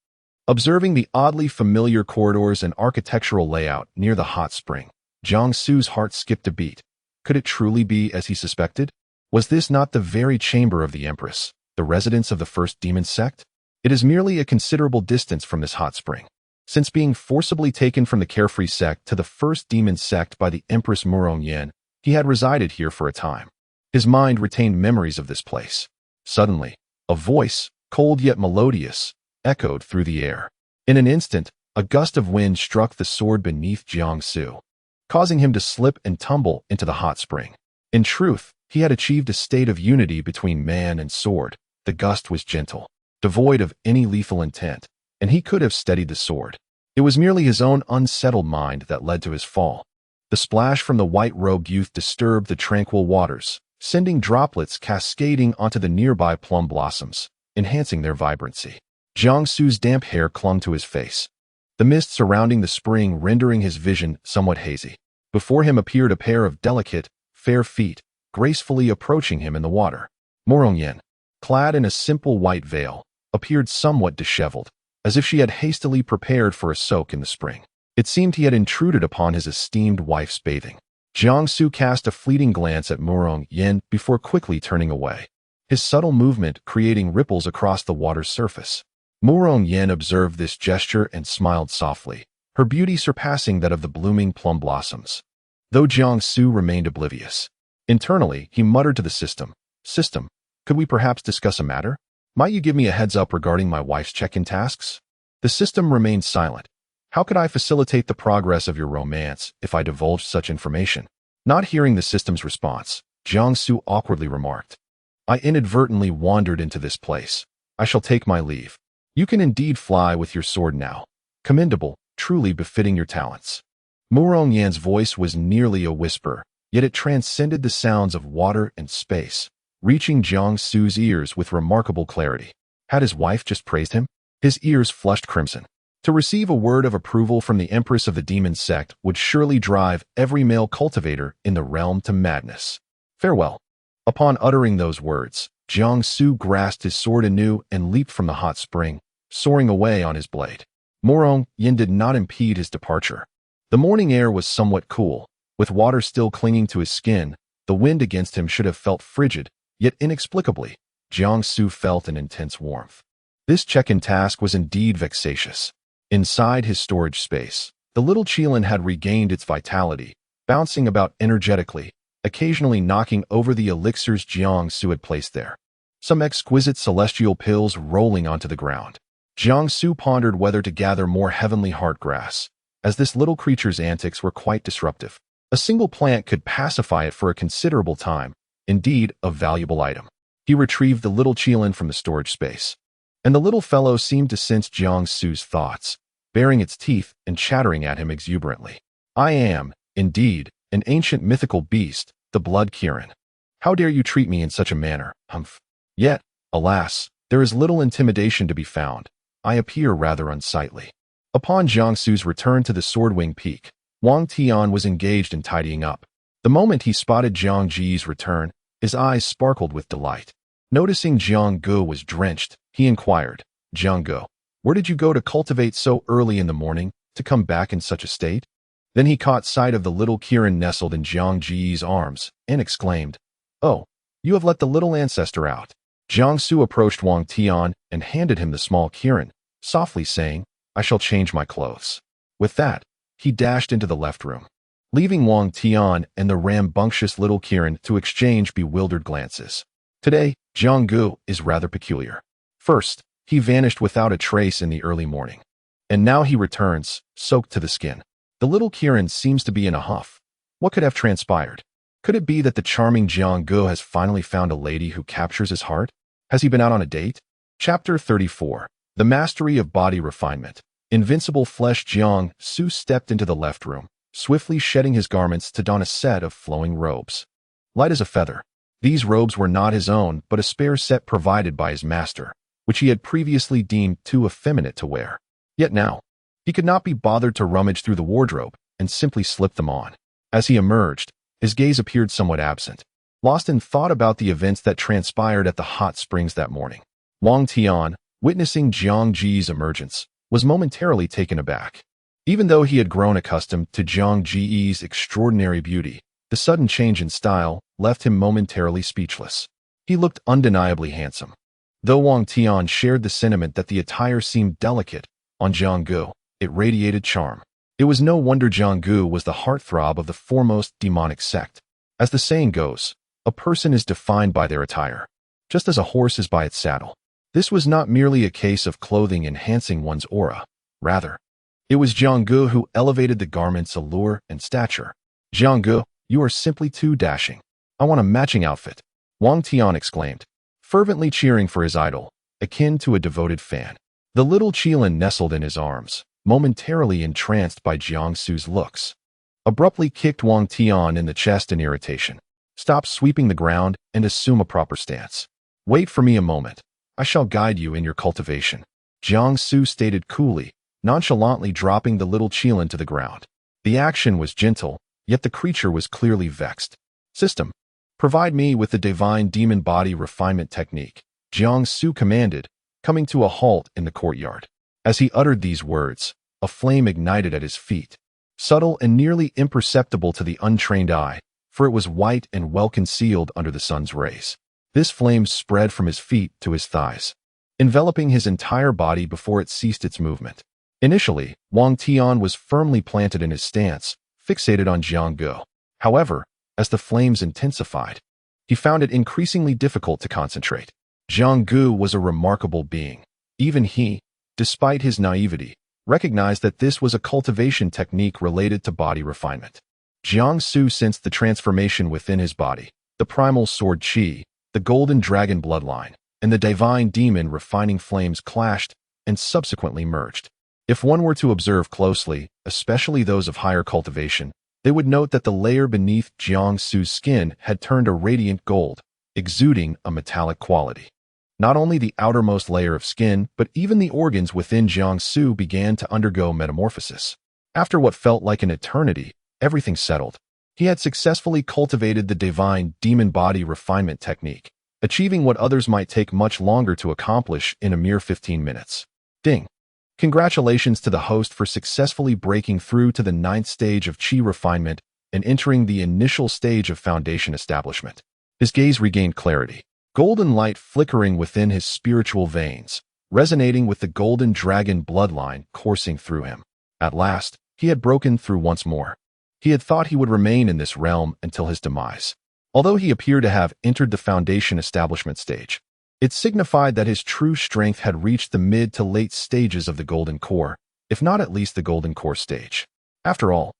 Observing the oddly familiar corridors and architectural layout near the hot spring, Jiangsu's heart skipped a beat. Could it truly be as he suspected? Was this not the very chamber of the Empress, the residence of the first demon sect? It is merely a considerable distance from this hot spring. Since being forcibly taken from the carefree sect to the first demon sect by the Empress Yen, he had resided here for a time. His mind retained memories of this place. Suddenly, a voice, cold yet melodious, echoed through the air. In an instant, a gust of wind struck the sword beneath Jiangsu, causing him to slip and tumble into the hot spring. In truth, he had achieved a state of unity between man and sword. The gust was gentle, devoid of any lethal intent, and he could have steadied the sword. It was merely his own unsettled mind that led to his fall. The splash from the white-robed youth disturbed the tranquil waters, sending droplets cascading onto the nearby plum blossoms, enhancing their vibrancy. Jiangsu's damp hair clung to his face, the mist surrounding the spring rendering his vision somewhat hazy. Before him appeared a pair of delicate, fair feet, gracefully approaching him in the water. Yen, clad in a simple white veil, appeared somewhat disheveled, as if she had hastily prepared for a soak in the spring. It seemed he had intruded upon his esteemed wife's bathing. Jiangsu cast a fleeting glance at Yen before quickly turning away, his subtle movement creating ripples across the water's surface. Yen observed this gesture and smiled softly, her beauty surpassing that of the blooming plum blossoms. Though Jiangsu remained oblivious. Internally, he muttered to the system, "System, could we perhaps discuss a matter? Might you give me a heads up regarding my wife's check-in tasks?" The system remained silent. How could I facilitate the progress of your romance if I divulged such information? Not hearing the system's response, Jiangsu awkwardly remarked, "I inadvertently wandered into this place. I shall take my leave. You can indeed fly with your sword now. Commendable, truly befitting your talents." Yan's voice was nearly a whisper, yet it transcended the sounds of water and space, reaching Jiangsu's ears with remarkable clarity. Had his wife just praised him? His ears flushed crimson. To receive a word of approval from the Empress of the Demon Sect would surely drive every male cultivator in the realm to madness. Farewell. Upon uttering those words, Jiangsu grasped his sword anew and leaped from the hot spring, soaring away on his blade. Yen did not impede his departure. The morning air was somewhat cool, with water still clinging to his skin. The wind against him should have felt frigid, yet inexplicably, Jiangsu felt an intense warmth. This check-in task was indeed vexatious. Inside his storage space, the little Qilin had regained its vitality, bouncing about energetically, occasionally knocking over the elixirs Jiangsu had placed there. Some exquisite celestial pills rolling onto the ground. Jiangsu pondered whether to gather more heavenly heart grass, as this little creature's antics were quite disruptive. A single plant could pacify it for a considerable time, indeed a valuable item. He retrieved the little Qilin from the storage space, and the little fellow seemed to sense Jiangsu's thoughts, baring its teeth and chattering at him exuberantly. "I am, indeed, an ancient mythical beast, the blood Kirin. How dare you treat me in such a manner, humph? Yet, alas, there is little intimidation to be found. I appear rather unsightly." Upon Jiangsu's return to the Swordwing Peak, Wang Tian was engaged in tidying up. The moment he spotted Jiang Ji's return, his eyes sparkled with delight. Noticing Jiang Gu was drenched, he inquired, "Jiang Gu, where did you go to cultivate so early in the morning, to come back in such a state?" Then he caught sight of the little Kirin nestled in Jiang Ji's arms, and exclaimed, "Oh, you have let the little ancestor out." Jiangsu approached Wang Tian and handed him the small Kirin, softly saying, "I shall change my clothes." With that, he dashed into the left room, leaving Wang Tian and the rambunctious little Kirin to exchange bewildered glances. Today, Jiang Gu is rather peculiar. First, he vanished without a trace in the early morning, and now he returns, soaked to the skin. The little Kirin seems to be in a huff. What could have transpired? Could it be that the charming Jiang Gu has finally found a lady who captures his heart? Has he been out on a date? Chapter 34. The Mastery of Body Refinement. Invincible Flesh. Jiang Su stepped into the left room, swiftly shedding his garments to don a set of flowing robes. Light as a feather. These robes were not his own, but a spare set provided by his master, which he had previously deemed too effeminate to wear. Yet now, he could not be bothered to rummage through the wardrobe and simply slip them on. As he emerged, his gaze appeared somewhat absent, lost in thought about the events that transpired at the hot springs that morning. Wang Tian, witnessing Jiang Ji's emergence, was momentarily taken aback. Even though he had grown accustomed to Jiang Ji's extraordinary beauty, the sudden change in style left him momentarily speechless. He looked undeniably handsome. Though Wang Tian shared the sentiment that the attire seemed delicate, on Jiang Gu, it radiated charm. It was no wonder Jiang Gu was the heartthrob of the foremost demonic sect. As the saying goes, a person is defined by their attire, just as a horse is by its saddle. This was not merely a case of clothing enhancing one's aura. Rather, it was Jiang Gu who elevated the garment's allure and stature. Jiang Gu, you are simply too dashing. I want a matching outfit, Wang Tian exclaimed, fervently cheering for his idol, akin to a devoted fan. The little Qilin nestled in his arms, momentarily entranced by Jiang Su's looks. Abruptly kicked Wang Tian in the chest in irritation. Stop sweeping the ground and assume a proper stance. Wait for me a moment. I shall guide you in your cultivation, Jiang Su stated coolly, nonchalantly dropping the little Qilin to the ground. The action was gentle, yet the creature was clearly vexed. System. Provide me with the divine demon body refinement technique, Jiang Su commanded, coming to a halt in the courtyard. As he uttered these words, a flame ignited at his feet, subtle and nearly imperceptible to the untrained eye, for it was white and well concealed under the sun's rays. This flame spread from his feet to his thighs, enveloping his entire body before it ceased its movement. Initially, Wang Tian was firmly planted in his stance, fixated on Jiang Gu. However, as the flames intensified, he found it increasingly difficult to concentrate. Jiang Gu was a remarkable being. Even he, despite his naivety, recognized that this was a cultivation technique related to body refinement. Jiang Su sensed the transformation within his body, the primal sword qi, the golden dragon bloodline, and the divine demon refining flames clashed and subsequently merged. If one were to observe closely, especially those of higher cultivation, they would note that the layer beneath Jiang Su's skin had turned a radiant gold, exuding a metallic quality. Not only the outermost layer of skin, but even the organs within Jiang Su began to undergo metamorphosis. After what felt like an eternity, everything settled. He had successfully cultivated the divine demon body refinement technique, achieving what others might take much longer to accomplish in a mere 15 minutes. Ding! Congratulations to the host for successfully breaking through to the 9th stage of Qi refinement and entering the initial stage of foundation establishment. His gaze regained clarity, golden light flickering within his spiritual veins, resonating with the golden dragon bloodline coursing through him. At last, he had broken through once more. He had thought he would remain in this realm until his demise. Although he appeared to have entered the foundation establishment stage, it signified that his true strength had reached the mid to late stages of the golden core, if not at least the golden core stage. After all,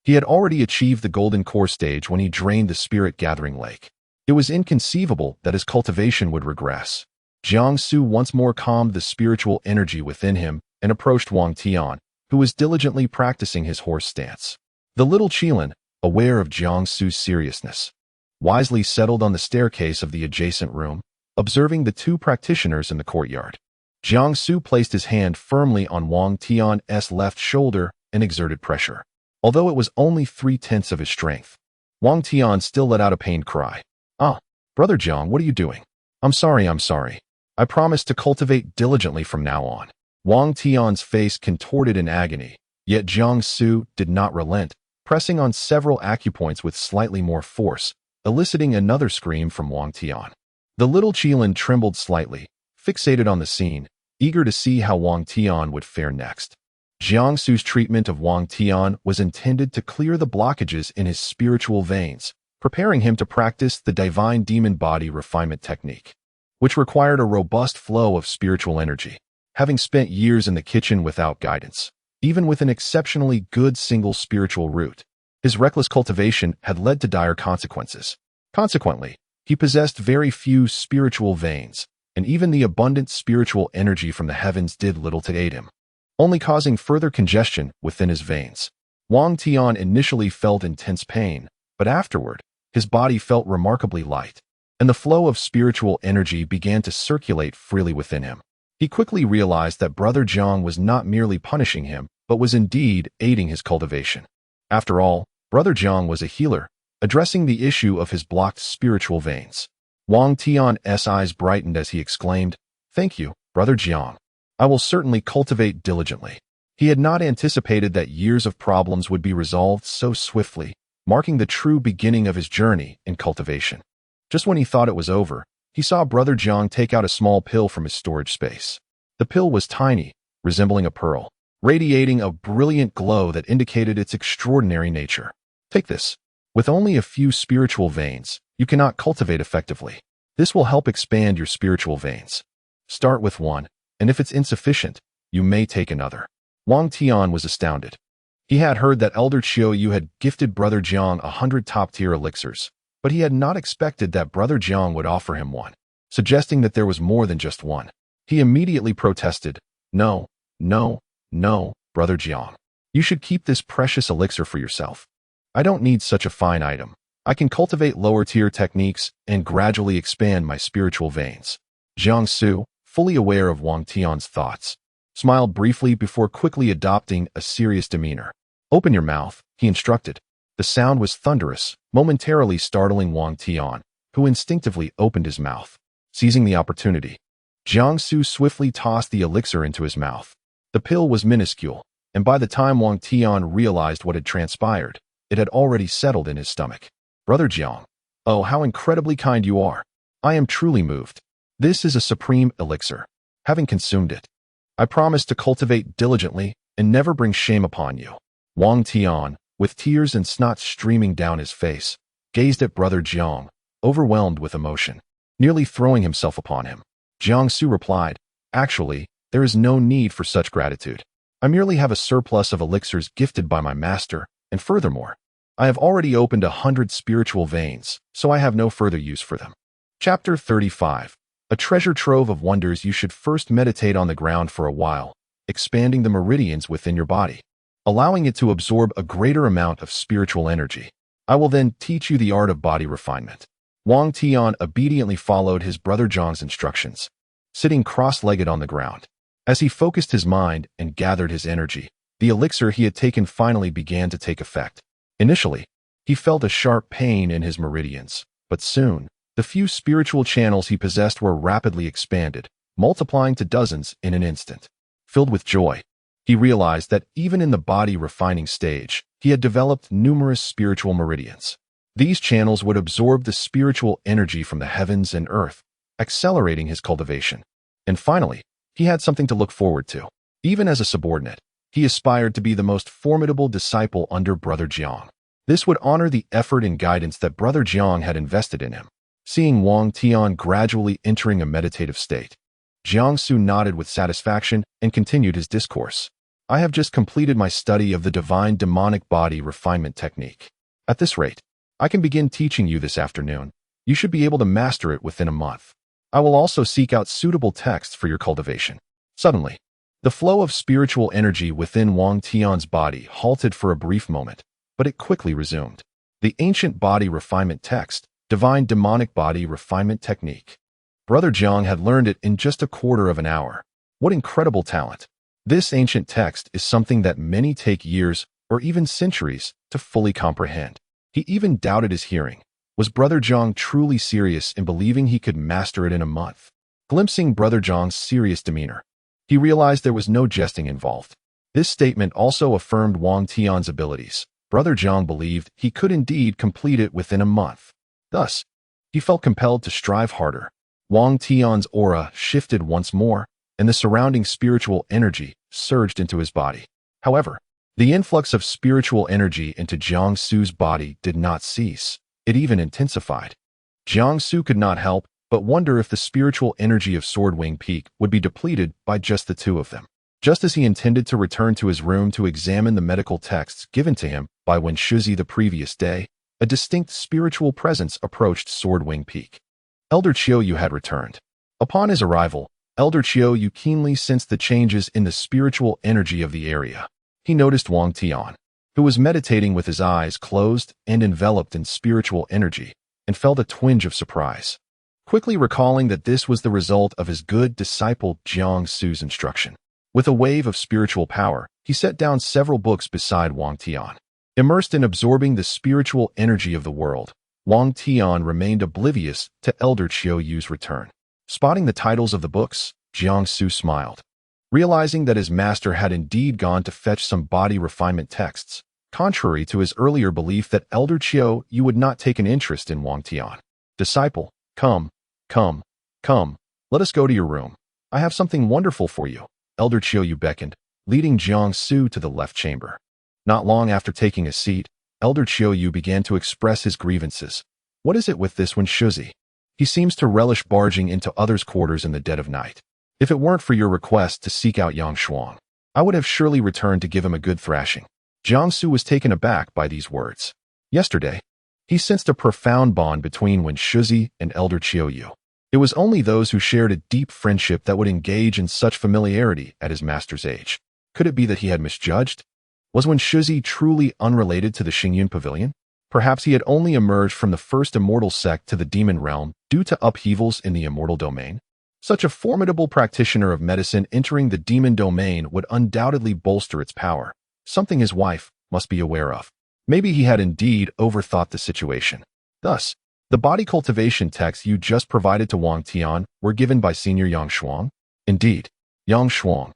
he had already achieved the golden core stage when he drained the spirit gathering lake. It was inconceivable that his cultivation would regress. Jiang Su once more calmed the spiritual energy within him and approached Wang Tian, who was diligently practicing his horse stance. The little Qilin, aware of Jiang Su's seriousness, wisely settled on the staircase of the adjacent room, observing the two practitioners in the courtyard. Jiang Su placed his hand firmly on Wang Tian's left shoulder and exerted pressure. Although it was only 3/10 of his strength, Wang Tian still let out a pained cry. "Ah, Brother Jiang, what are you doing?" I'm sorry. I promise to cultivate diligently from now on." Wang Tian's face contorted in agony, yet Jiang Su did not relent, pressing on several acupoints with slightly more force, eliciting another scream from Wang Tian. The little Qilin trembled slightly, fixated on the scene, eager to see how Wang Tian would fare next. Jiang Su's treatment of Wang Tian was intended to clear the blockages in his spiritual veins, preparing him to practice the divine demon body refinement technique, which required a robust flow of spiritual energy. Having spent years in the kitchen without guidance, even with an exceptionally good single spiritual root, his reckless cultivation had led to dire consequences. Consequently, he possessed very few spiritual veins, and even the abundant spiritual energy from the heavens did little to aid him, only causing further congestion within his veins. Wang Tian initially felt intense pain, but afterward, his body felt remarkably light, and the flow of spiritual energy began to circulate freely within him. He quickly realized that Brother Jiang was not merely punishing him, but was indeed aiding his cultivation. After all, Brother Jiang was a healer, addressing the issue of his blocked spiritual veins. Wang Tian's eyes brightened as he exclaimed, "Thank you, Brother Jiang. I will certainly cultivate diligently." He had not anticipated that years of problems would be resolved so swiftly, marking the true beginning of his journey in cultivation. Just when he thought it was over, he saw Brother Jiang take out a small pill from his storage space. The pill was tiny, resembling a pearl, radiating a brilliant glow that indicated its extraordinary nature. "Take this. With only a few spiritual veins, you cannot cultivate effectively. This will help expand your spiritual veins. Start with one, and if it's insufficient, you may take another." Wang Tian was astounded. He had heard that Elder Chiu Yu had gifted Brother Jiang 100 top-tier elixirs, but he had not expected that Brother Jiang would offer him one, suggesting that there was more than just one. He immediately protested, "No, no, no, Brother Jiang. You should keep this precious elixir for yourself. I don't need such a fine item. I can cultivate lower-tier techniques and gradually expand my spiritual veins." Jiang Su, fully aware of Wang Tian's thoughts, smiled briefly before quickly adopting a serious demeanor. "Open your mouth," he instructed. The sound was thunderous, momentarily startling Wang Tian, who instinctively opened his mouth. Seizing the opportunity, Jiang Su swiftly tossed the elixir into his mouth. The pill was minuscule, and by the time Wang Tian realized what had transpired, it had already settled in his stomach. "Brother Jiang, oh, how incredibly kind you are. I am truly moved. This is a supreme elixir. Having consumed it, I promise to cultivate diligently and never bring shame upon you." Wang Tian, with tears and snot streaming down his face, gazed at Brother Jiang, overwhelmed with emotion, nearly throwing himself upon him. Jiang Su replied, "Actually, there is no need for such gratitude. I merely have a surplus of elixirs gifted by my master, and furthermore, I have already opened 100 spiritual veins, so I have no further use for them." Chapter 35. A treasure trove of wonders. You should first meditate on the ground for a while, expanding the meridians within your body, allowing it to absorb a greater amount of spiritual energy. I will then teach you the art of body refinement. Wang Tian obediently followed his Brother Jiang's instructions, sitting cross-legged on the ground. As he focused his mind and gathered his energy, the elixir he had taken finally began to take effect. Initially, he felt a sharp pain in his meridians, but soon, the few spiritual channels he possessed were rapidly expanded, multiplying to dozens in an instant. Filled with joy, he realized that even in the body refining stage, he had developed numerous spiritual meridians. These channels would absorb the spiritual energy from the heavens and earth, accelerating his cultivation. And finally, he had something to look forward to. Even as a subordinate, he aspired to be the most formidable disciple under Brother Jiang. This would honor the effort and guidance that Brother Jiang had invested in him. Seeing Wang Tian gradually entering a meditative state, Jiang Su nodded with satisfaction and continued his discourse. "I have just completed my study of the divine demonic body refinement technique. At this rate, I can begin teaching you this afternoon. You should be able to master it within a month. I will also seek out suitable texts for your cultivation." Suddenly, the flow of spiritual energy within Wang Tian's body halted for a brief moment, but it quickly resumed. The ancient body refinement text, Divine Demonic Body Refinement Technique. Brother Jiang had learned it in just a quarter of an hour. What incredible talent! This ancient text is something that many take years or even centuries to fully comprehend. He even doubted his hearing. Was Brother Jiang truly serious in believing he could master it in a month? Glimpsing Brother Jiang's serious demeanor, he realized there was no jesting involved. This statement also affirmed Wang Tian's abilities. Brother Jiang believed he could indeed complete it within a month. Thus, he felt compelled to strive harder. Wang Tian's aura shifted once more, and the surrounding spiritual energy surged into his body. However, the influx of spiritual energy into Jiang Su's body did not cease. It even intensified. Jiang Su could not help but wonder if the spiritual energy of Swordwing Peak would be depleted by just the two of them. Just as he intended to return to his room to examine the medical texts given to him by Wen Shuzi the previous day, a distinct spiritual presence approached Swordwing Peak. Elder Chiu Yu had returned. Upon his arrival, Elder Qiu keenly sensed the changes in the spiritual energy of the area. He noticed Wang Tian, who was meditating with his eyes closed and enveloped in spiritual energy, and felt a twinge of surprise. Quickly recalling that this was the result of his good disciple Jiang Su's instruction. With a wave of spiritual power, he set down several books beside Wang Tian. Immersed in absorbing the spiritual energy of the world, Wang Tian remained oblivious to Elder Qiu's return. Spotting the titles of the books, Jiang Su smiled. Realizing that his master had indeed gone to fetch some body refinement texts, contrary to his earlier belief that Elder Qiu would not take an interest in Wang Tian. Disciple, come, let us go to your room. I have something wonderful for you. Elder Qiu beckoned, leading Jiang Su to the left chamber. Not long after taking a seat, Elder Qiu began to express his grievances. What is it with this one Shuzi? He seems to relish barging into others' quarters in the dead of night. If it weren't for your request to seek out Yang Shuang, I would have surely returned to give him a good thrashing. Jiang Su was taken aback by these words. Yesterday, he sensed a profound bond between Wen Shuzi and Elder Qiu. It was only those who shared a deep friendship that would engage in such familiarity at his master's age. Could it be that he had misjudged? Was Wen Shuzi truly unrelated to the Xingyun Pavilion? Perhaps he had only emerged from the first immortal sect to the demon realm due to upheavals in the immortal domain. Such a formidable practitioner of medicine entering the demon domain would undoubtedly bolster its power, something his wife must be aware of. Maybe he had indeed overthought the situation. Thus, the body cultivation texts you just provided to Wang Tian were given by Senior Yang Shuang? Indeed, Yang Shuang,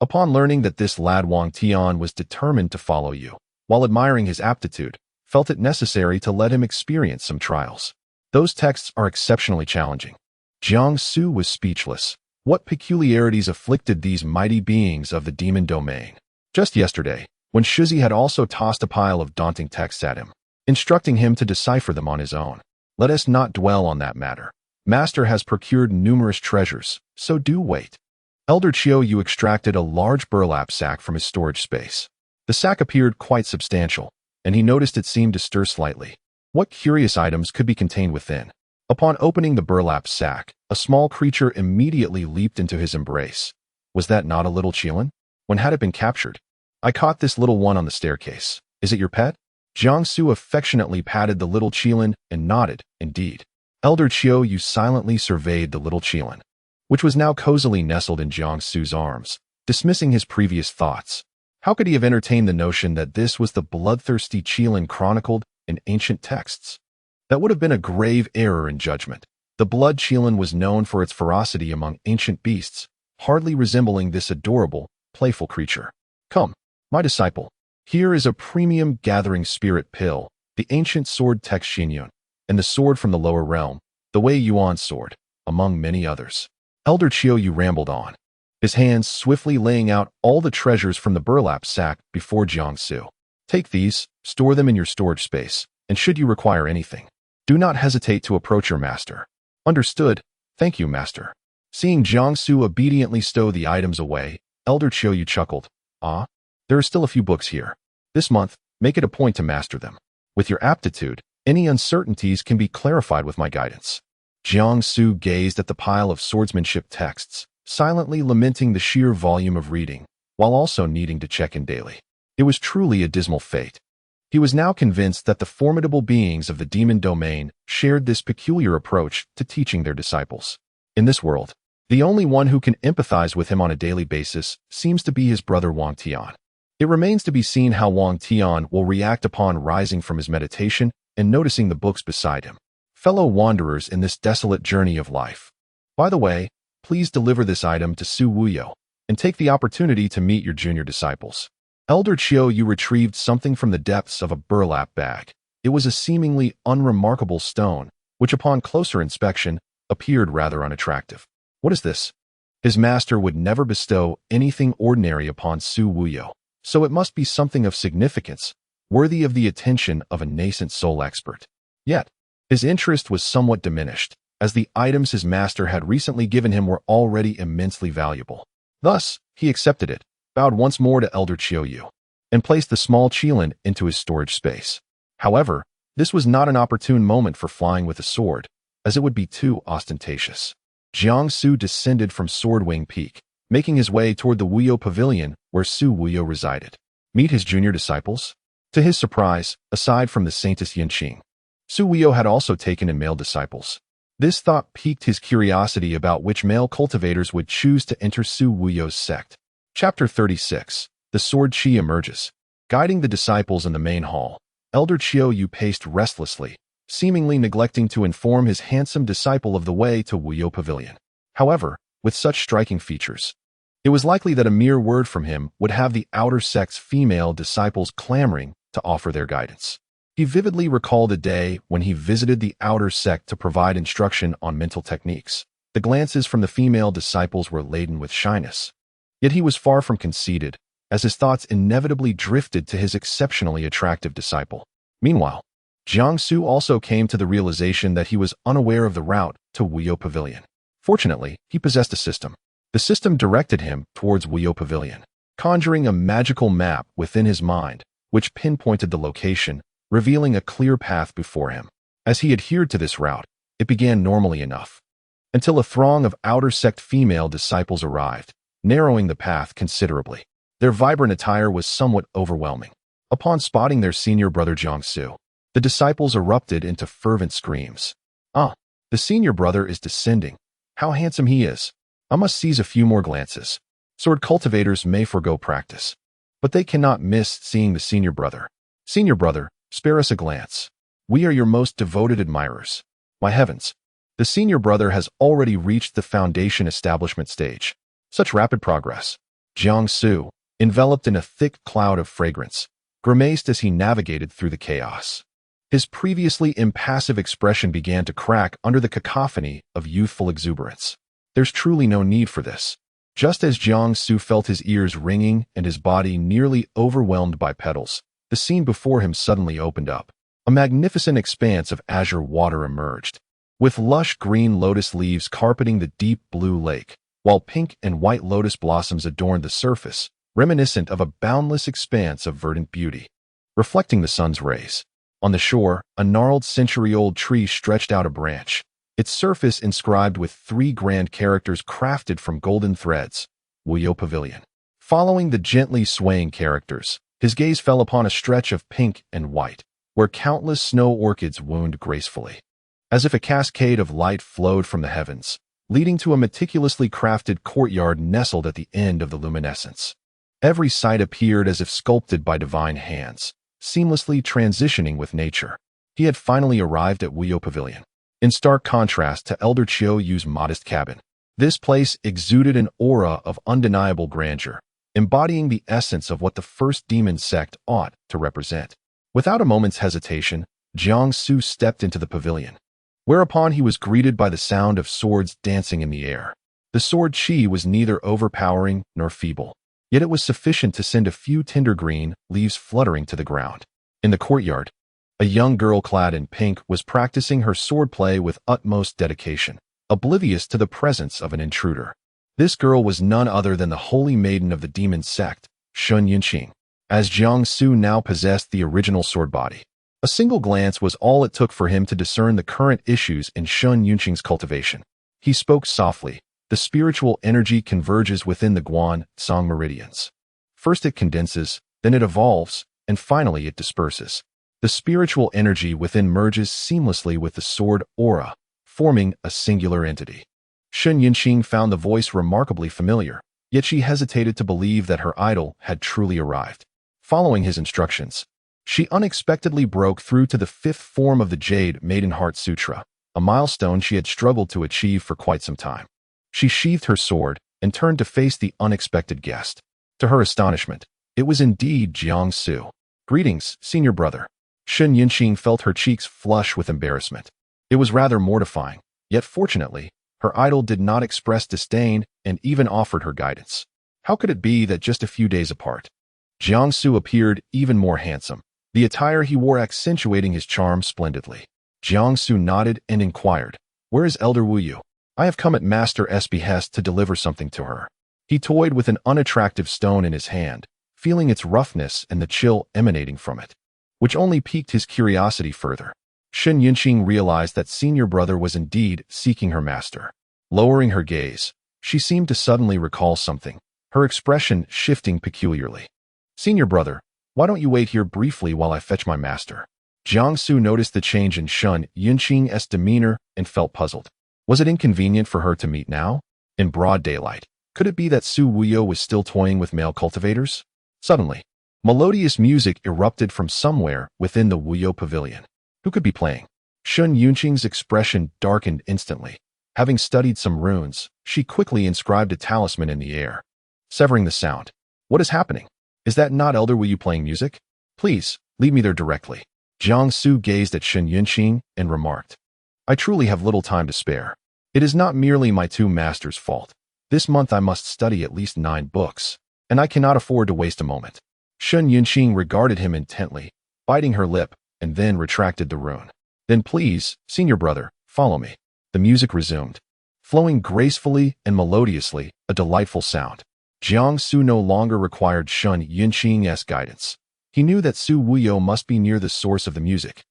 upon learning that this lad Wang Tian was determined to follow you, while admiring his aptitude, felt it necessary to let him experience some trials. Those texts are exceptionally challenging. Jiang Su was speechless. What peculiarities afflicted these mighty beings of the demon domain? Just yesterday, when Shuzi had also tossed a pile of daunting texts at him, instructing him to decipher them on his own. Let us not dwell on that matter. Master has procured numerous treasures, so do wait. Elder Qiu extracted a large burlap sack from his storage space. The sack appeared quite substantial, and he noticed it seemed to stir slightly. What curious items could be contained within? Upon opening the burlap sack, a small creature immediately leaped into his embrace. Was that not a little Qilin? When had it been captured? I caught this little one on the staircase. Is it your pet? Jiang Su affectionately patted the little Qilin and nodded, indeed. Elder Qiu silently surveyed the little Qilin, which was now cozily nestled in Jiang Su's arms, dismissing his previous thoughts. How could he have entertained the notion that this was the bloodthirsty Qilin chronicled in ancient texts? That would have been a grave error in judgment. The blood Qilin was known for its ferocity among ancient beasts, hardly resembling this adorable, playful creature. Come, my disciple. Here is a premium gathering spirit pill, the ancient sword text Xingyun, and the sword from the lower realm, the Wei Yuan sword, among many others. Elder Qiu rambled on, his hands swiftly laying out all the treasures from the burlap sack before Jiang Su. Take these, store them in your storage space, and should you require anything, do not hesitate to approach your master. Understood. Thank you, master. Seeing Jiang Su obediently stow the items away, Elder Qiu chuckled. Ah, there are still a few books here. This month, make it a point to master them. With your aptitude, any uncertainties can be clarified with my guidance. Jiang Su gazed at the pile of swordsmanship texts, silently lamenting the sheer volume of reading, while also needing to check in daily. It was truly a dismal fate. He was now convinced that the formidable beings of the demon domain shared this peculiar approach to teaching their disciples. In this world, the only one who can empathize with him on a daily basis seems to be his brother Wang Tian. It remains to be seen how Wang Tian will react upon rising from his meditation and noticing the books beside him. Fellow wanderers in this desolate journey of life. By the way, please deliver this item to Su Wuyo and take the opportunity to meet your junior disciples. Elder Qiu retrieved something from the depths of a burlap bag. It was a seemingly unremarkable stone, which upon closer inspection appeared rather unattractive. What is this? His master would never bestow anything ordinary upon Su Wuyo, so it must be something of significance, worthy of the attention of a nascent soul expert. Yet, his interest was somewhat diminished, as the items his master had recently given him were already immensely valuable. Thus, he accepted it, bowed once more to Elder Qiu, and placed the small Qilin into his storage space. However, this was not an opportune moment for flying with a sword, as it would be too ostentatious. Jiang Su descended from Swordwing Peak, making his way toward the Wuyo Pavilion where Su Wuyo resided. Meet his junior disciples? To his surprise, aside from the Saintess Yinqing, Su Wuyo had also taken in male disciples. This thought piqued his curiosity about which male cultivators would choose to enter Su Wuyo's sect. Chapter 36. The Sword Chi emerges. Guiding the disciples in the main hall, Elder Qiu Yu paced restlessly, seemingly neglecting to inform his handsome disciple of the way to Wuyo Pavilion. However, with such striking features, it was likely that a mere word from him would have the outer sect's female disciples clamoring to offer their guidance. He vividly recalled a day when he visited the outer sect to provide instruction on mental techniques. The glances from the female disciples were laden with shyness. Yet he was far from conceited, as his thoughts inevitably drifted to his exceptionally attractive disciple. Meanwhile, Jiang Su also came to the realization that he was unaware of the route to Wuyo Pavilion. Fortunately, he possessed a system. The system directed him towards Wuyo Pavilion, conjuring a magical map within his mind, which pinpointed the location, revealing a clear path before him. As he adhered to this route, it began normally enough, until a throng of outer sect female disciples arrived, narrowing the path considerably. Their vibrant attire was somewhat overwhelming. Upon spotting their senior brother Jiang Su, the disciples erupted into fervent screams. "Ah, the senior brother is descending. How handsome he is. I must seize a few more glances." Sword cultivators may forego practice, but they cannot miss seeing the senior brother. "Senior brother, spare us a glance. We are your most devoted admirers." My heavens, the senior brother has already reached the foundation establishment stage. Such rapid progress. Jiang Su, enveloped in a thick cloud of fragrance, grimaced as he navigated through the chaos. His previously impassive expression began to crack under the cacophony of youthful exuberance. There's truly no need for this. Just as Jiang Su felt his ears ringing and his body nearly overwhelmed by petals, the scene before him suddenly opened up. A magnificent expanse of azure water emerged, with lush green lotus leaves carpeting the deep blue lake, while pink and white lotus blossoms adorned the surface, reminiscent of a boundless expanse of verdant beauty, reflecting the sun's rays. On the shore, a gnarled century-old tree stretched out a branch, its surface inscribed with 3 grand characters crafted from golden threads: Wuyo Pavilion. Following the gently swaying characters, his gaze fell upon a stretch of pink and white, where countless snow orchids wound gracefully, as if a cascade of light flowed from the heavens, leading to a meticulously crafted courtyard nestled at the end of the luminescence. Every site appeared as if sculpted by divine hands, seamlessly transitioning with nature. He had finally arrived at Wuyo Pavilion. In stark contrast to Elder Qiu Yu's modest cabin, this place exuded an aura of undeniable grandeur, embodying the essence of what the first demon sect ought to represent. Without a moment's hesitation, Jiang Su stepped into the pavilion, whereupon he was greeted by the sound of swords dancing in the air. The sword chi was neither overpowering nor feeble, yet it was sufficient to send a few tender green leaves fluttering to the ground. In the courtyard, a young girl clad in pink was practicing her swordplay with utmost dedication, oblivious to the presence of an intruder. This girl was none other than the holy maiden of the demon sect, Shun Yinqing. As Jiang Su now possessed the original sword body, a single glance was all it took for him to discern the current issues in Shun Yinqing's cultivation. He spoke softly. The spiritual energy converges within the Guan Song meridians. First it condenses, then it evolves, and finally it disperses. The spiritual energy within merges seamlessly with the sword aura, forming a singular entity. Shun Yinqing found the voice remarkably familiar, yet she hesitated to believe that her idol had truly arrived. Following his instructions, she unexpectedly broke through to the 5th form of the Jade Maiden Heart Sutra, a milestone she had struggled to achieve for quite some time. She sheathed her sword and turned to face the unexpected guest. To her astonishment, it was indeed Jiang Su. "Greetings, senior brother." Shun Yinqing felt her cheeks flush with embarrassment. It was rather mortifying, yet fortunately, her idol did not express disdain and even offered her guidance. How could it be that just a few days apart, Jiang Su appeared even more handsome, the attire he wore accentuating his charm splendidly? Jiang Su nodded and inquired, "Where is Elder Wu Yu?" "I have come at Master S. behest to deliver something to her." He toyed with an unattractive stone in his hand, feeling its roughness and the chill emanating from it, which only piqued his curiosity further. Shun Yinqing realized that senior brother was indeed seeking her master. Lowering her gaze, she seemed to suddenly recall something, her expression shifting peculiarly. "Senior brother, why don't you wait here briefly while I fetch my master?" Jiangsu noticed the change in Shun Yunqing's demeanor and felt puzzled. Was it inconvenient for her to meet now? In broad daylight. Could it be that Su Wuyo was still toying with male cultivators? Suddenly, melodious music erupted from somewhere within the Wuyo pavilion. Who could be playing? Shun Yunqing's expression darkened instantly. Having studied some runes, she quickly inscribed a talisman in the air, severing the sound. What is happening? Is that not Elder Wuyu playing music? Please, lead me there directly. Jiangsu gazed at Shun Yunqing and remarked, "I truly have little time to spare. It is not merely my two masters' fault. This month I must study at least 9 books, and I cannot afford to waste a moment." Shun Yunqing regarded him intently, biting her lip, and then retracted the rune. "Then please, senior brother, follow me." The music resumed, flowing gracefully and melodiously, a delightful sound. Jiangsu no longer required Shun Yunqing's guidance. He knew that Su Wuyo must be near the source of the music,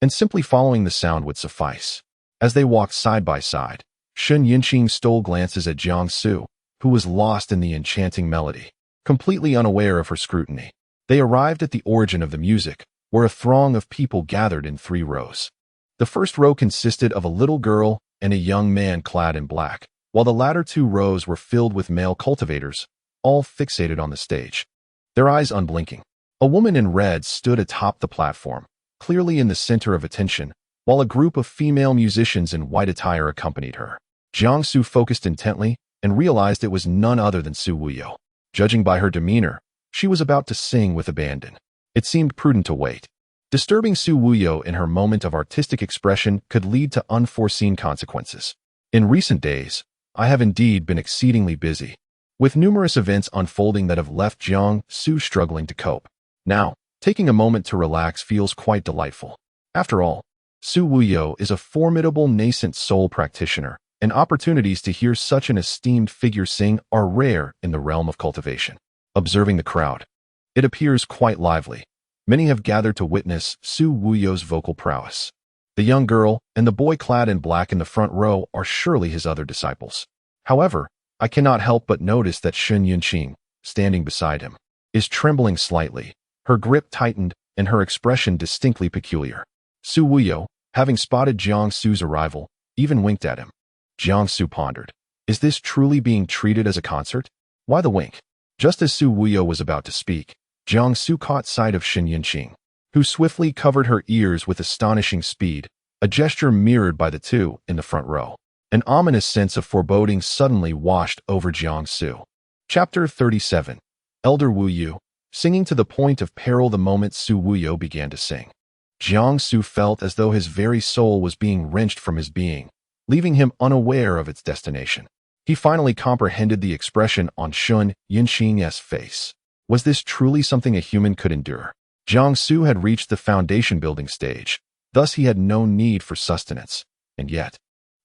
and simply following the sound would suffice. As they walked side by side, Shun Yunqing stole glances at Jiangsu, who was lost in the enchanting melody, completely unaware of her scrutiny. They arrived at the origin of the music, where a throng of people gathered in 3 rows. The first row consisted of a little girl and a young man clad in black, while the latter 2 rows were filled with male cultivators, all fixated on the stage, their eyes unblinking. A woman in red stood atop the platform, clearly in the center of attention, while a group of female musicians in white attire accompanied her. Jiangsu focused intently and realized it was none other than Su Wuyo. Judging by her demeanor, she was about to sing with abandon. It seemed prudent to wait. Disturbing Su Wuyo in her moment of artistic expression could lead to unforeseen consequences. In recent days, I have indeed been exceedingly busy, with numerous events unfolding that have left Jiangsu struggling to cope. Now, taking a moment to relax feels quite delightful. After all, Su Wuyo is a formidable nascent soul practitioner, and opportunities to hear such an esteemed figure sing are rare in the realm of cultivation. Observing the crowd, it appears quite lively. Many have gathered to witness Su Wuyo's vocal prowess. The young girl and the boy clad in black in the front row are surely his other disciples. However, I cannot help but notice that Shun Yunqing, standing beside him, is trembling slightly, her grip tightened and her expression distinctly peculiar. Su Wuyo, having spotted Jiangsu's arrival, even winked at him. Jiangsu pondered, is this truly being treated as a concert? Why the wink? Just as Su Wuyo was about to speak, Jiangsu caught sight of Shun Yunqing, who swiftly covered her ears with astonishing speed, a gesture mirrored by the 2 in the front row. An ominous sense of foreboding suddenly washed over Jiangsu. Chapter 37. Elder Wuyu, singing to the point of peril the moment Su Wuyo began to sing. Jiangsu felt as though his very soul was being wrenched from his being, leaving him unaware of its destination. He finally comprehended the expression on Shun Yunqing's face. Was this truly something a human could endure? Jiangsu had reached the foundation building stage, thus he had no need for sustenance, and yet,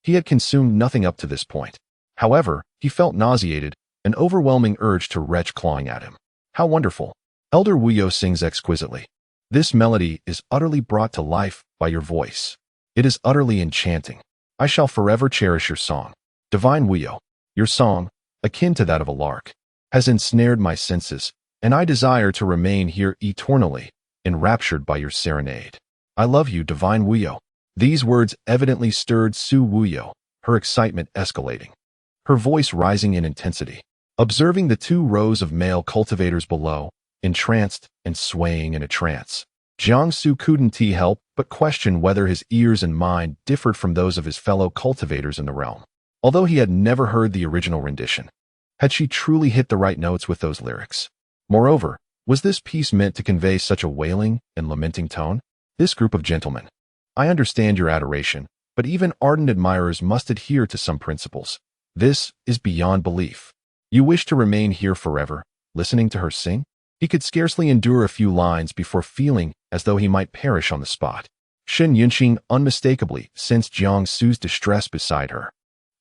he had consumed nothing up to this point. However, he felt nauseated, an overwhelming urge to retch clawing at him. How wonderful! Elder Wuyo sings exquisitely. This melody is utterly brought to life by your voice. It is utterly enchanting. I shall forever cherish your song. Divine Wuyo, your song, akin to that of a lark, has ensnared my senses, and I desire to remain here eternally, enraptured by your serenade. I love you, Divine Wuyo. These words evidently stirred Su Wuyo, her excitement escalating, her voice rising in intensity. Observing the 2 rows of male cultivators below, entranced and swaying in a trance, Jiangsu couldn't help but question whether his ears and mind differed from those of his fellow cultivators in the realm. Although he had never heard the original rendition, had she truly hit the right notes with those lyrics? Moreover, was this piece meant to convey such a wailing and lamenting tone? This group of gentlemen, I understand your adoration, but even ardent admirers must adhere to some principles. This is beyond belief. You wish to remain here forever, listening to her sing? He could scarcely endure a few lines before feeling as though he might perish on the spot. Shun Yunqing unmistakably sensed Jiangsu's distress beside her,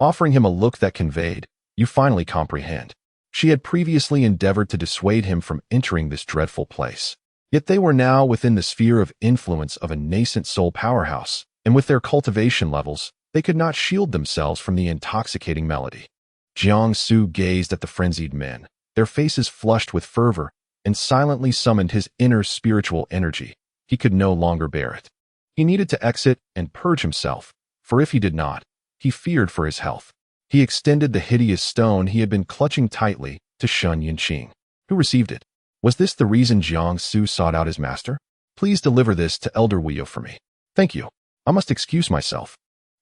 offering him a look that conveyed, "You finally comprehend." She had previously endeavored to dissuade him from entering this dreadful place. Yet they were now within the sphere of influence of a nascent soul powerhouse, and with their cultivation levels, They could not shield themselves from the intoxicating melody. Jiangsu gazed at the frenzied men, their faces flushed with fervor, and silently summoned his inner spiritual energy. He could no longer bear it. He needed to exit and purge himself, for if he did not, he feared for his health. He extended the hideous stone he had been clutching tightly to Shun Yinqing, who received it. Was this the reason Jiangsu sought out his master? Please deliver this to Elder Wuyo for me. Thank you. I must excuse myself.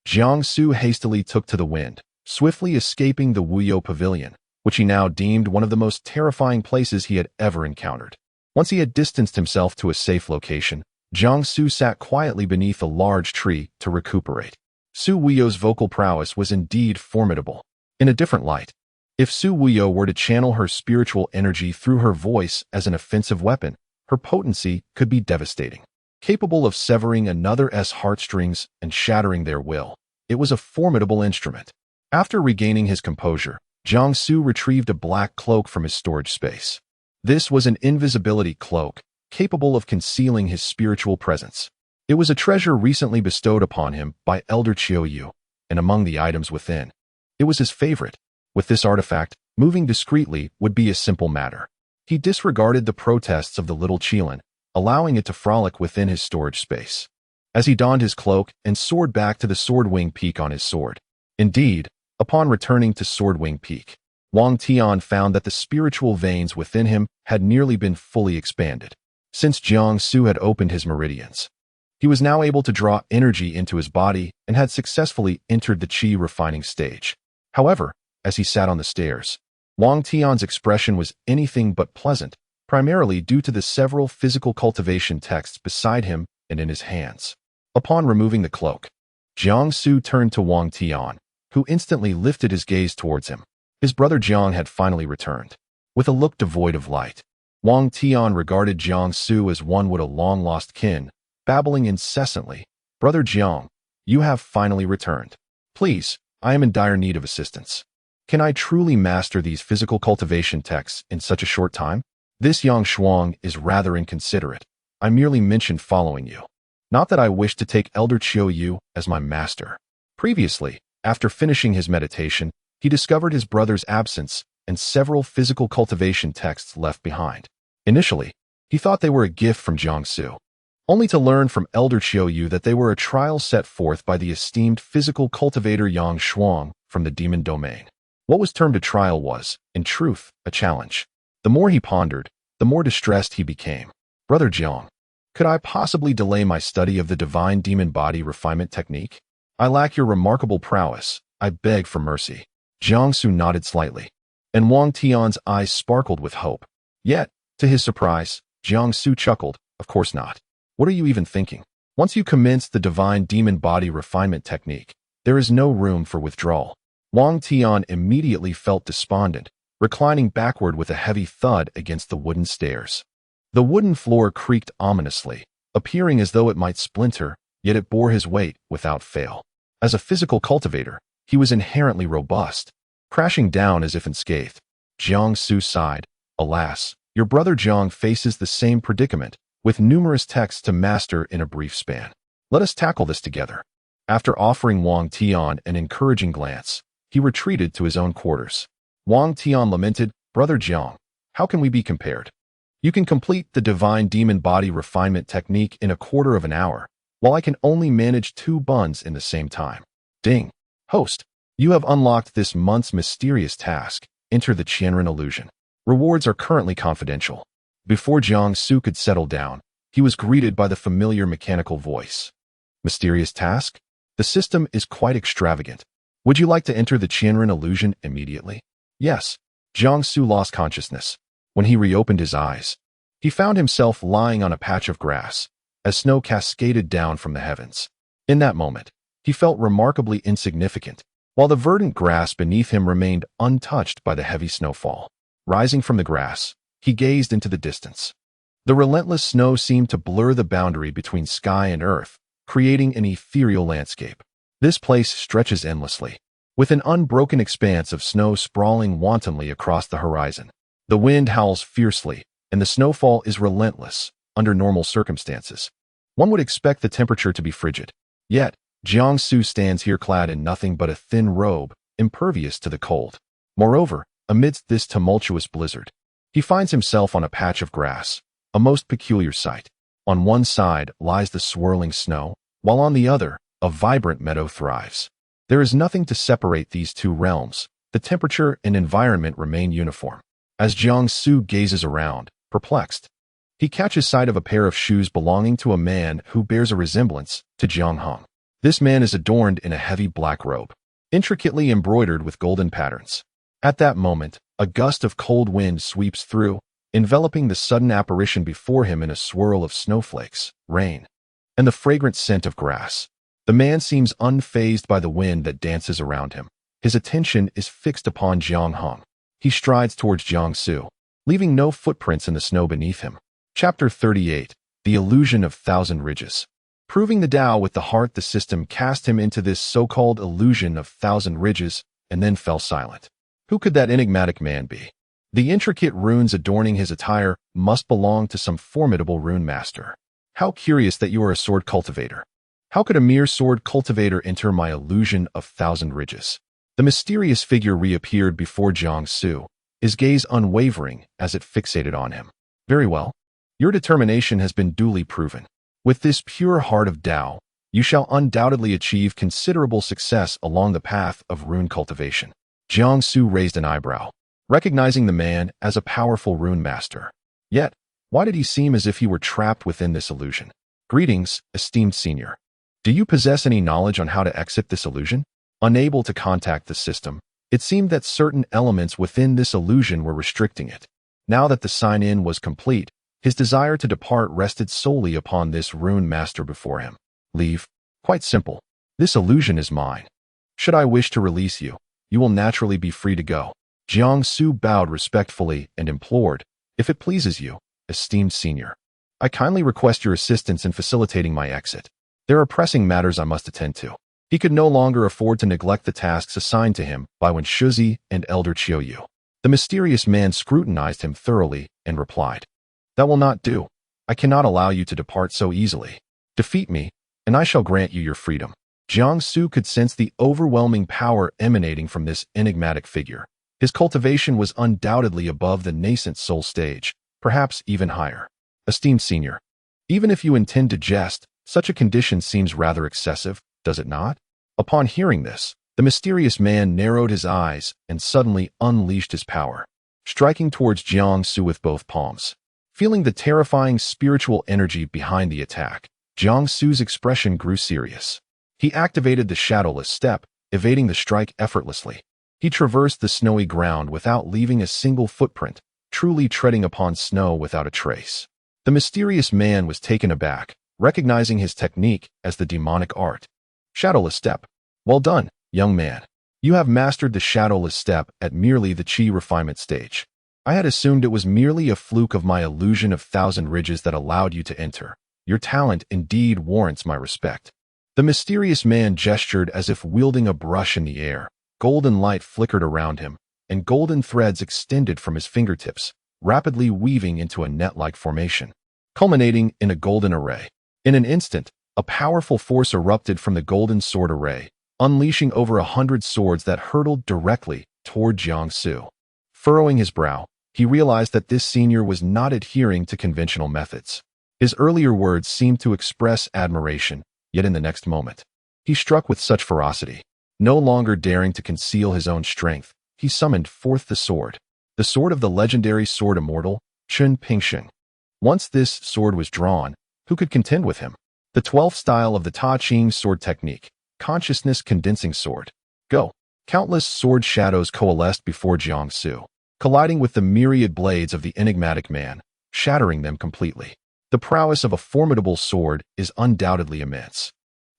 Jiangsu hastily took to the wind, swiftly escaping the Wuyo pavilion, which he now deemed one of the most terrifying places he had ever encountered. Once he had distanced himself to a safe location, Jiangsu sat quietly beneath a large tree to recuperate. Su Wuyo's vocal prowess was indeed formidable. In a different light, if Su Wuyo were to channel her spiritual energy through her voice as an offensive weapon, her potency could be devastating. Capable of severing another's heartstrings and shattering their will, it was a formidable instrument. After regaining his composure, Jiangsu retrieved a black cloak from his storage space. This was an invisibility cloak, capable of concealing his spiritual presence. It was a treasure recently bestowed upon him by Elder Qiuyu, and among the items within, it was his favorite. With this artifact, moving discreetly would be a simple matter. He disregarded the protests of the little Qilin, allowing it to frolic within his storage space. As he donned his cloak and soared back to the Swordwing Peak on his sword. Indeed, upon returning to Swordwing Peak, Wang Tian found that the spiritual veins within him had nearly been fully expanded. Since Jiangsu had opened his meridians, he was now able to draw energy into his body and had successfully entered the qi refining stage. However, as he sat on the stairs, Wang Tian's expression was anything but pleasant, primarily due to the several physical cultivation texts beside him and in his hands. Upon removing the cloak, Jiangsu turned to Wang Tian, who instantly lifted his gaze towards him. His brother Jiang had finally returned. With a look devoid of light, Wang Tian regarded Jiangsu as one would a long-lost kin, babbling incessantly. "Brother Jiang, you have finally returned. Please, I am in dire need of assistance. Can I truly master these physical cultivation texts in such a short time? This Yang Shuang is rather inconsiderate. I merely mentioned following you. Not that I wish to take Elder Qiuyu as my master." Previously, after finishing his meditation, he discovered his brother's absence and several physical cultivation texts left behind. Initially, he thought they were a gift from Jiangsu, only to learn from Elder Qiuyu that they were a trial set forth by the esteemed physical cultivator Yang Shuang from the demon domain. What was termed a trial was, in truth, a challenge. The more he pondered, the more distressed he became. "Brother Jiang, could I possibly delay my study of the divine demon body refinement technique? I lack your remarkable prowess. I beg for mercy." Jiangsu nodded slightly, and Wang Tian's eyes sparkled with hope. Yet, to his surprise, Jiangsu chuckled. "Of course not. What are you even thinking? Once you commence the divine demon body refinement technique, there is no room for withdrawal." Wang Tian immediately felt despondent, reclining backward with a heavy thud against the wooden stairs. The wooden floor creaked ominously, appearing as though it might splinter, yet it bore his weight without fail. As a physical cultivator, he was inherently robust, crashing down as if unscathed. Jiangsu sighed. "Alas, your brother Jiang faces the same predicament, with numerous texts to master in a brief span. Let us tackle this together." After offering Wang Tian an encouraging glance, he retreated to his own quarters. Wang Tian lamented, "Brother Jiang, how can we be compared? You can complete the divine demon body refinement technique in a quarter of an hour, while I can only manage 2 buns in the same time." Ding. "Host, you have unlocked this month's mysterious task. Enter the Qianren illusion. Rewards are currently confidential." Before Jiangsu could settle down, he was greeted by the familiar mechanical voice. "Mysterious task? The system is quite extravagant. Would you like to enter the Qianren illusion immediately?" "Yes." Jiangsu lost consciousness. When he reopened his eyes, he found himself lying on a patch of grass, as snow cascaded down from the heavens. In that moment, he felt remarkably insignificant, while the verdant grass beneath him remained untouched by the heavy snowfall. Rising from the grass, he gazed into the distance. The relentless snow seemed to blur the boundary between sky and earth, creating an ethereal landscape. This place stretches endlessly, with an unbroken expanse of snow sprawling wantonly across the horizon. The wind howls fiercely, and the snowfall is relentless. Under normal circumstances, one would expect the temperature to be frigid. Yet, Jiang Su stands here clad in nothing but a thin robe, impervious to the cold. Moreover, amidst this tumultuous blizzard, he finds himself on a patch of grass, a most peculiar sight. On one side lies the swirling snow, while on the other, a vibrant meadow thrives. There is nothing to separate these two realms. The temperature and environment remain uniform. As Jiang Su gazes around, perplexed, he catches sight of a pair of shoes belonging to a man who bears a resemblance to Jiang Hong. This man is adorned in a heavy black robe, intricately embroidered with golden patterns. At that moment, a gust of cold wind sweeps through, enveloping the sudden apparition before him in a swirl of snowflakes, rain, and the fragrant scent of grass. The man seems unfazed by the wind that dances around him. His attention is fixed upon Jiang Hong. He strides towards Jiang Su, leaving no footprints in the snow beneath him. Chapter 38. The Illusion of Thousand Ridges. Proving the Tao with the heart, the system cast him into this so-called illusion of thousand ridges, and then fell silent. Who could that enigmatic man be? The intricate runes adorning his attire must belong to some formidable rune master. How curious that you are a sword cultivator. How could a mere sword cultivator enter my illusion of thousand ridges? The mysterious figure reappeared before Jiang Su, his gaze unwavering as it fixated on him. Very well. Your determination has been duly proven. With this pure heart of Tao, you shall undoubtedly achieve considerable success along the path of rune cultivation. Jiang Su raised an eyebrow, recognizing the man as a powerful rune master. Yet, why did he seem as if he were trapped within this illusion? Greetings, esteemed senior. Do you possess any knowledge on how to exit this illusion? Unable to contact the system, it seemed that certain elements within this illusion were restricting it. Now that the sign-in was complete, his desire to depart rested solely upon this rune master before him. Leave? Quite simple. This illusion is mine. Should I wish to release you, you will naturally be free to go. Jiang Su bowed respectfully and implored, if it pleases you, esteemed senior, I kindly request your assistance in facilitating my exit. There are pressing matters I must attend to. He could no longer afford to neglect the tasks assigned to him by Wen Shuzi and Elder Qiuyu. The mysterious man scrutinized him thoroughly and replied, That will not do. I cannot allow you to depart so easily. Defeat me, and I shall grant you your freedom. Jiang Su could sense the overwhelming power emanating from this enigmatic figure. His cultivation was undoubtedly above the nascent soul stage, perhaps even higher. Esteemed senior, even if you intend to jest, such a condition seems rather excessive, does it not? Upon hearing this, the mysterious man narrowed his eyes and suddenly unleashed his power, striking towards Jiang Su with both palms. Feeling the terrifying spiritual energy behind the attack, Jiang Su's expression grew serious. He activated the shadowless step, evading the strike effortlessly. He traversed the snowy ground without leaving a single footprint, truly treading upon snow without a trace. The mysterious man was taken aback, recognizing his technique as the demonic art. Shadowless step. Well done, young man. You have mastered the shadowless step at merely the chi refinement stage. I had assumed it was merely a fluke of my illusion of thousand ridges that allowed you to enter. Your talent indeed warrants my respect. The mysterious man gestured as if wielding a brush in the air. Golden light flickered around him, and golden threads extended from his fingertips, rapidly weaving into a net-like formation, culminating in a golden array. In an instant, a powerful force erupted from the golden sword array, unleashing over 100 swords that hurtled directly toward Jiang Su. Furrowing his brow, he realized that this senior was not adhering to conventional methods. His earlier words seemed to express admiration, yet in the next moment, he struck with such ferocity. No longer daring to conceal his own strength, he summoned forth the sword of the legendary sword immortal, Chun Pingsheng. Once this sword was drawn, who could contend with him? The 12th style of the Ta Ching sword technique, consciousness condensing sword. Go. Countless sword shadows coalesced before Jiang Su, colliding with the myriad blades of the enigmatic man, shattering them completely. The prowess of a formidable sword is undoubtedly immense.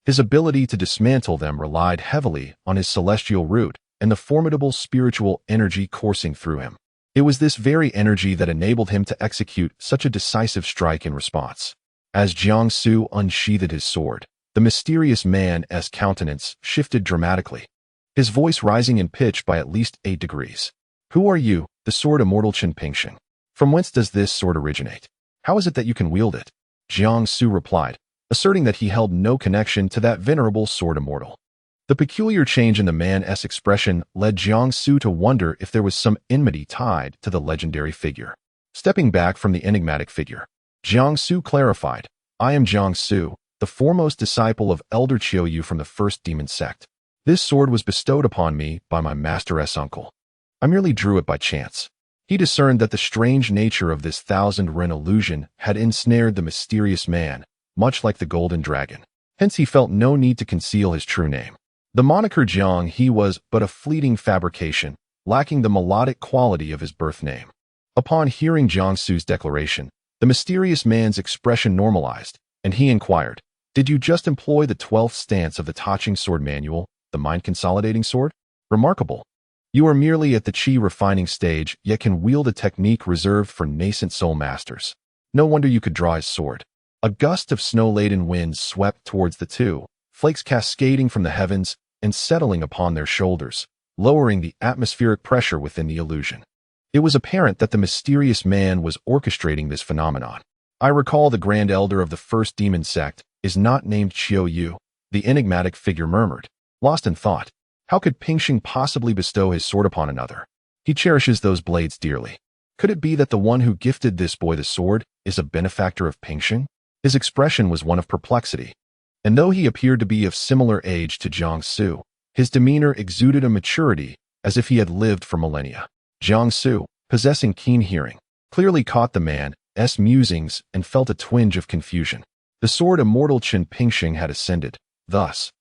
His ability to dismantle them relied heavily on his celestial root and the formidable spiritual energy coursing through him. It was this very energy that enabled him to execute such a decisive strike in response. As Jiang Su unsheathed his sword, the mysterious man's countenance shifted dramatically, his voice rising in pitch by at least 8 degrees. Who are you, the sword immortal Chun Pingsheng? From whence does this sword originate? How is it that you can wield it? Jiang Su replied, asserting that he held no connection to that venerable sword immortal. The peculiar change in the man's expression led Jiangsu to wonder if there was some enmity tied to the legendary figure. Stepping back from the enigmatic figure, Jiangsu clarified, "I am Jiangsu, the foremost disciple of Elder Qiuyu from the first demon sect. This sword was bestowed upon me by my master's uncle. I merely drew it by chance." He discerned that the strange nature of this thousand-ren illusion had ensnared the mysterious man, much like the golden dragon. Hence he felt no need to conceal his true name. The moniker Jiang He was but a fleeting fabrication, lacking the melodic quality of his birth name. Upon hearing Jiangsu's declaration, the mysterious man's expression normalized, and he inquired, "Did you just employ the 12th stance of the Taching Sword Manual, the mind-consolidating sword? Remarkable. You are merely at the chi refining stage, yet can wield a technique reserved for nascent soul masters. No wonder you could draw his sword." A gust of snow-laden winds swept towards the two, flakes cascading from the heavens and settling upon their shoulders, lowering the atmospheric pressure within the illusion. It was apparent that the mysterious man was orchestrating this phenomenon. "I recall the Grand Elder of the First Demon Sect is not named Qiuyu," the enigmatic figure murmured, lost in thought. How could Pingxing possibly bestow his sword upon another? He cherishes those blades dearly. Could it be that the one who gifted this boy the sword is a benefactor of Pingxing? His expression was one of perplexity. And though he appeared to be of similar age to Jiangsu, his demeanor exuded a maturity as if he had lived for millennia. Jiangsu, possessing keen hearing, clearly caught the man's musings and felt a twinge of confusion. The sword immortal Qin Pingxing had ascended. Thus,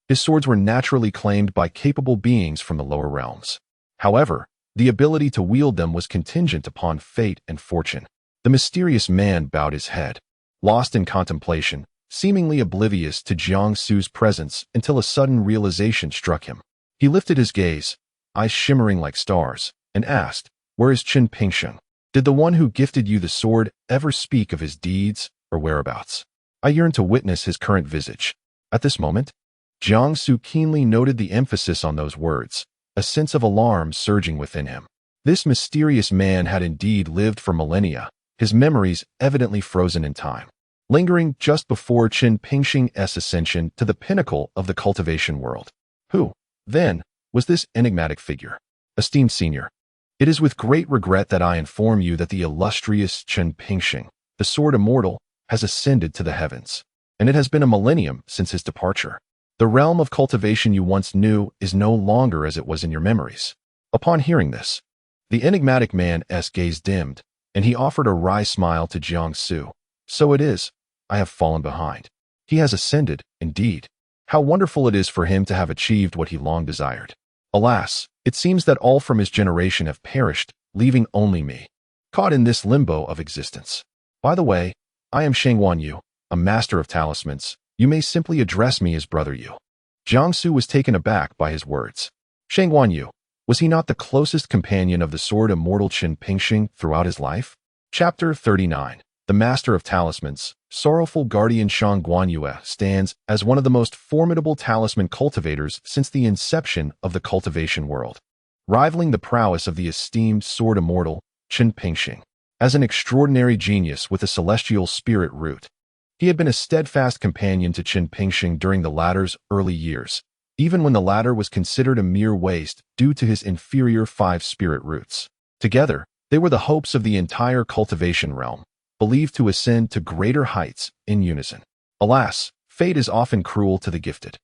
his swords were naturally claimed by capable beings from the lower realms. However, the ability to wield them was contingent upon fate and fortune. The mysterious man bowed his head, lost in contemplation, seemingly oblivious to Jiangsu's presence until a sudden realization struck him. He lifted his gaze, eyes shimmering like stars, and asked, "Where is Qin Pingxing? Did the one who gifted you the sword ever speak of his deeds or whereabouts? I yearn to witness his current visage." At this moment, Jiangsu keenly noted the emphasis on those words, a sense of alarm surging within him. This mysterious man had indeed lived for millennia, his memories evidently frozen in time, lingering just before Qin Pingxing's ascension to the pinnacle of the cultivation world. Who, then, was this enigmatic figure? "Esteemed senior, it is with great regret that I inform you that the illustrious Qin Pingxing, the sword immortal, has ascended to the heavens, and it has been a millennium since his departure. The realm of cultivation you once knew is no longer as it was in your memories." Upon hearing this, the enigmatic man's gaze dimmed, and he offered a wry smile to Jiangsu. "So it is. I have fallen behind. He has ascended, indeed. How wonderful it is for him to have achieved what he long desired. Alas, it seems that all from his generation have perished, leaving only me, caught in this limbo of existence. By the way, I am Sheng Guanyu, a master of talismans. You may simply address me as Brother Yu." Jiangsu was taken aback by his words. Sheng Guanyu, was he not the closest companion of the sword immortal Qin Pingxing throughout his life? Chapter 39. The Master of Talismans, sorrowful guardian Sheng Guanyu stands as one of the most formidable talisman cultivators since the inception of the cultivation world, rivaling the prowess of the esteemed sword immortal Qin Pingxing. As an extraordinary genius with a celestial spirit root, he had been a steadfast companion to Qin Pingxing during the latter's early years, even when the latter was considered a mere waste due to his inferior 5 spirit roots. Together, they were the hopes of the entire cultivation realm, believed to ascend to greater heights in unison. Alas, fate is often cruel to the gifted.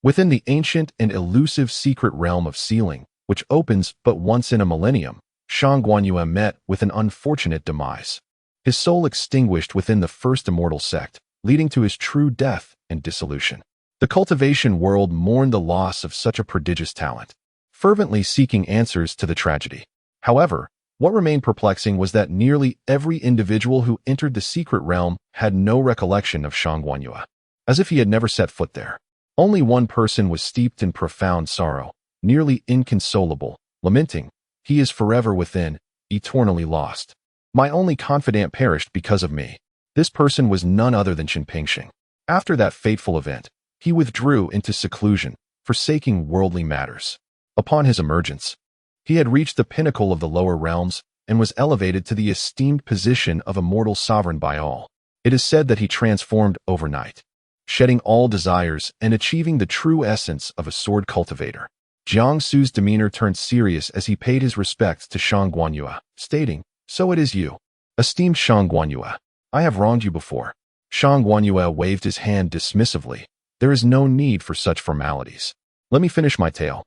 Within the ancient and elusive secret realm of sealing, which opens but once in a millennium, Sheng Guanyu met with an unfortunate demise. His soul extinguished within the first immortal sect, leading to his true death and dissolution. The cultivation world mourned the loss of such a prodigious talent, fervently seeking answers to the tragedy. However, what remained perplexing was that nearly every individual who entered the secret realm had no recollection of Sheng Guanyu, as if he had never set foot there. Only one person was steeped in profound sorrow, nearly inconsolable, lamenting, "He is forever within, eternally lost. My only confidant perished because of me." This person was none other than Qin Pingxing. After that fateful event, he withdrew into seclusion, forsaking worldly matters. Upon his emergence, he had reached the pinnacle of the lower realms and was elevated to the esteemed position of immortal sovereign by all. It is said that he transformed overnight, shedding all desires and achieving the true essence of a sword cultivator. Jiang Su's demeanor turned serious as he paid his respects to Shang Guanyue, stating, "So it is you. Esteemed Shang Guanyue, I have wronged you before." Shang Guanyue waved his hand dismissively. "There is no need for such formalities. Let me finish my tale,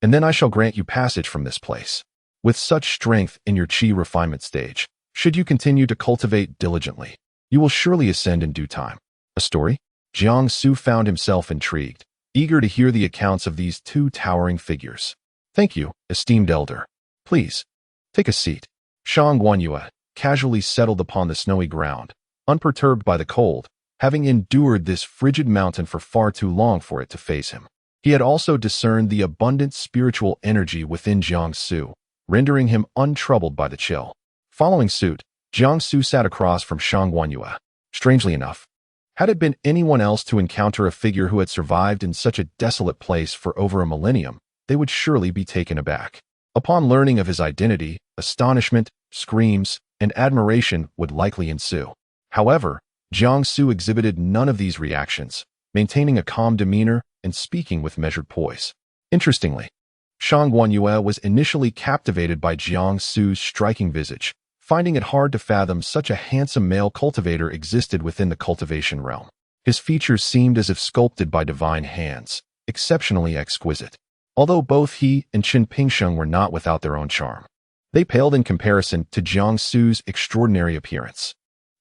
and then I shall grant you passage from this place. With such strength in your qi refinement stage, should you continue to cultivate diligently, you will surely ascend in due time." A story? Jiang Su found himself intrigued, eager to hear the accounts of these two towering figures. "Thank you, esteemed elder. Please, take a seat." Shang Guanyue casually settled upon the snowy ground, unperturbed by the cold, having endured this frigid mountain for far too long for it to faze him. He had also discerned the abundant spiritual energy within Jiang Su, rendering him untroubled by the chill. Following suit, Jiang Su sat across from Shang Guanyue. Strangely enough, had it been anyone else to encounter a figure who had survived in such a desolate place for over a millennium, they would surely be taken aback. Upon learning of his identity, astonishment, screams, and admiration would likely ensue. However, Jiang Su exhibited none of these reactions, maintaining a calm demeanor and speaking with measured poise. Interestingly, Shang Guanyue was initially captivated by Jiang Su's striking visage, finding it hard to fathom such a handsome male cultivator existed within the cultivation realm. His features seemed as if sculpted by divine hands, exceptionally exquisite. Although both he and Qin Pingsheng were not without their own charm, they paled in comparison to Jiang Su's extraordinary appearance.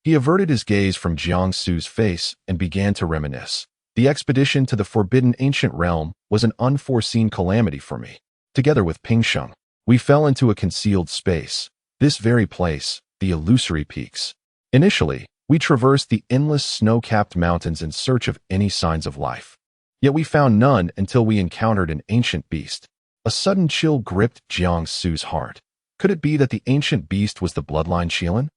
He averted his gaze from Jiang Su's face and began to reminisce. The expedition to the forbidden ancient realm was an unforeseen calamity for me. Together with Pingsheng, we fell into a concealed space. This very place, the illusory peaks. Initially, we traversed the endless snow-capped mountains in search of any signs of life. Yet we found none until we encountered an ancient beast. A sudden chill gripped Jiang Su's heart. Could it be that the ancient beast was the bloodline Qilin?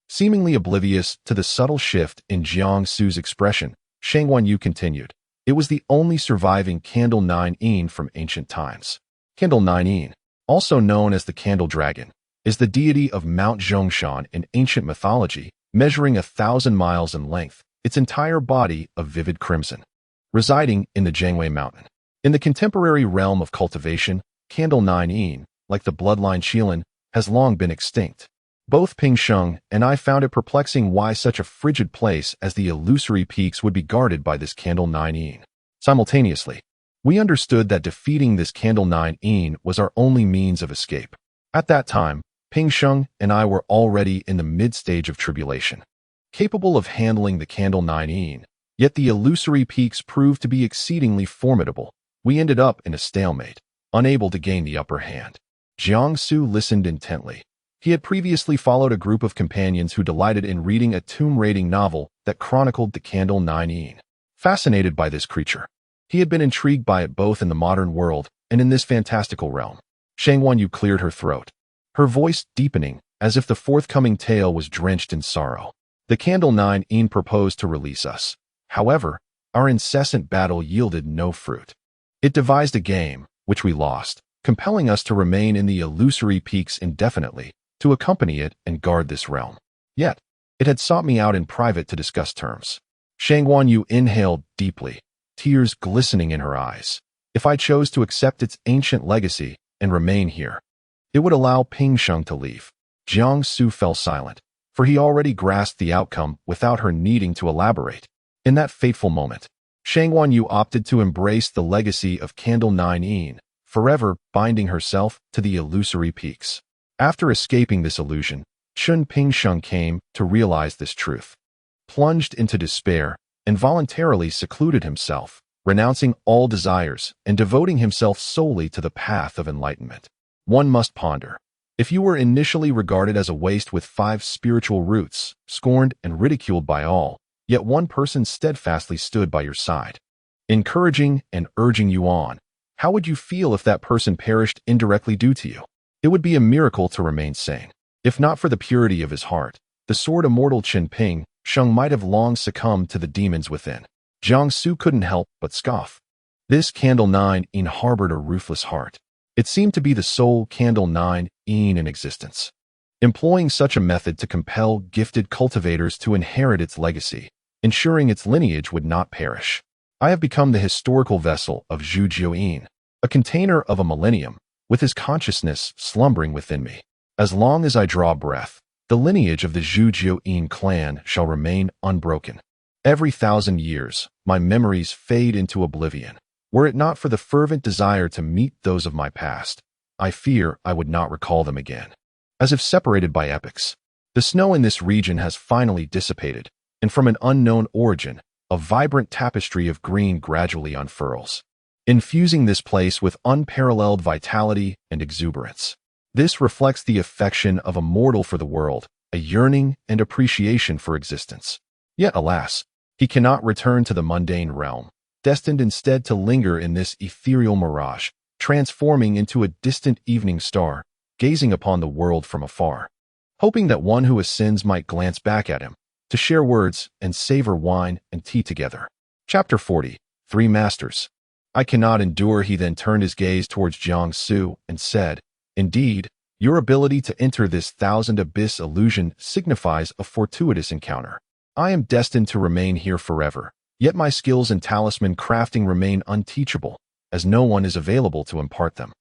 Seemingly oblivious to the subtle shift in Jiang Su's expression, Shang Guanyue continued. It was the only surviving Candle 9 from ancient times. Candle 9, also known as the Candle Dragon, is the deity of Mount Zhongshan in ancient mythology, measuring 1,000 miles in length, its entire body of vivid crimson. Residing in the Jiangwei Mountain. In the contemporary realm of cultivation, Candle 9, like the bloodline Qilin, has long been extinct. Both Pingsheng and I found it perplexing why such a frigid place as the illusory peaks would be guarded by this Candle 9. Simultaneously, we understood that defeating this Candle 9 was our only means of escape. At that time, Pingsheng and I were already in the mid-stage of tribulation, capable of handling the Candle 9, yet the illusory peaks proved to be exceedingly formidable. We ended up in a stalemate, unable to gain the upper hand. Jiang Su listened intently. He had previously followed a group of companions who delighted in reading a tomb-raiding novel that chronicled the Candle 9. Fascinated by this creature, he had been intrigued by it both in the modern world and in this fantastical realm. Shang Guanyue cleared her throat, her voice deepening as if the forthcoming tale was drenched in sorrow. The Candle 9 proposed to release us. However, our incessant battle yielded no fruit. It devised a game, which we lost, compelling us to remain in the illusory peaks indefinitely, to accompany it and guard this realm. Yet, it had sought me out in private to discuss terms. Shang Guanyue inhaled deeply, tears glistening in her eyes. If I chose to accept its ancient legacy and remain here, it would allow Pingsheng to leave. Jiang Su fell silent, for he already grasped the outcome without her needing to elaborate. In that fateful moment, Shang Guanyue opted to embrace the legacy of Candle 9, forever binding herself to the illusory peaks. After escaping this illusion, Qin Pingsheng came to realize this truth, plunged into despair, and voluntarily secluded himself, renouncing all desires and devoting himself solely to the path of enlightenment. One must ponder. If you were initially regarded as a waste with 5 spiritual roots, scorned and ridiculed by all, yet one person steadfastly stood by your side, encouraging and urging you on, how would you feel if that person perished indirectly due to you? It would be a miracle to remain sane. If not for the purity of his heart, the sword immortal Qin Pingsheng might have long succumbed to the demons within. Jiang Su couldn't help but scoff. This Candle 9 harbored a ruthless heart. It seemed to be the sole Candle 9 in existence. Employing such a method to compel gifted cultivators to inherit its legacy, ensuring its lineage would not perish. I have become the historical vessel of Zhu Jiuyin, a container of a millennium, with his consciousness slumbering within me. As long as I draw breath, the lineage of the Zhu Jiuyin clan shall remain unbroken. Every 1,000 years, my memories fade into oblivion. Were it not for the fervent desire to meet those of my past, I fear I would not recall them again. As if separated by epochs, the snow in this region has finally dissipated, and from an unknown origin, a vibrant tapestry of green gradually unfurls, infusing this place with unparalleled vitality and exuberance. This reflects the affection of a mortal for the world, a yearning and appreciation for existence. Yet, alas, he cannot return to the mundane realm, destined instead to linger in this ethereal mirage, transforming into a distant evening star, gazing upon the world from afar, hoping that one who ascends might glance back at him, to share words and savor wine and tea together. Chapter 40. Three Masters. I cannot endure. He then turned his gaze towards Jiangsu and said, "Indeed, your ability to enter this thousand abyss illusion signifies a fortuitous encounter. I am destined to remain here forever, yet my skills in talisman crafting remain unteachable, as no one is available to impart them.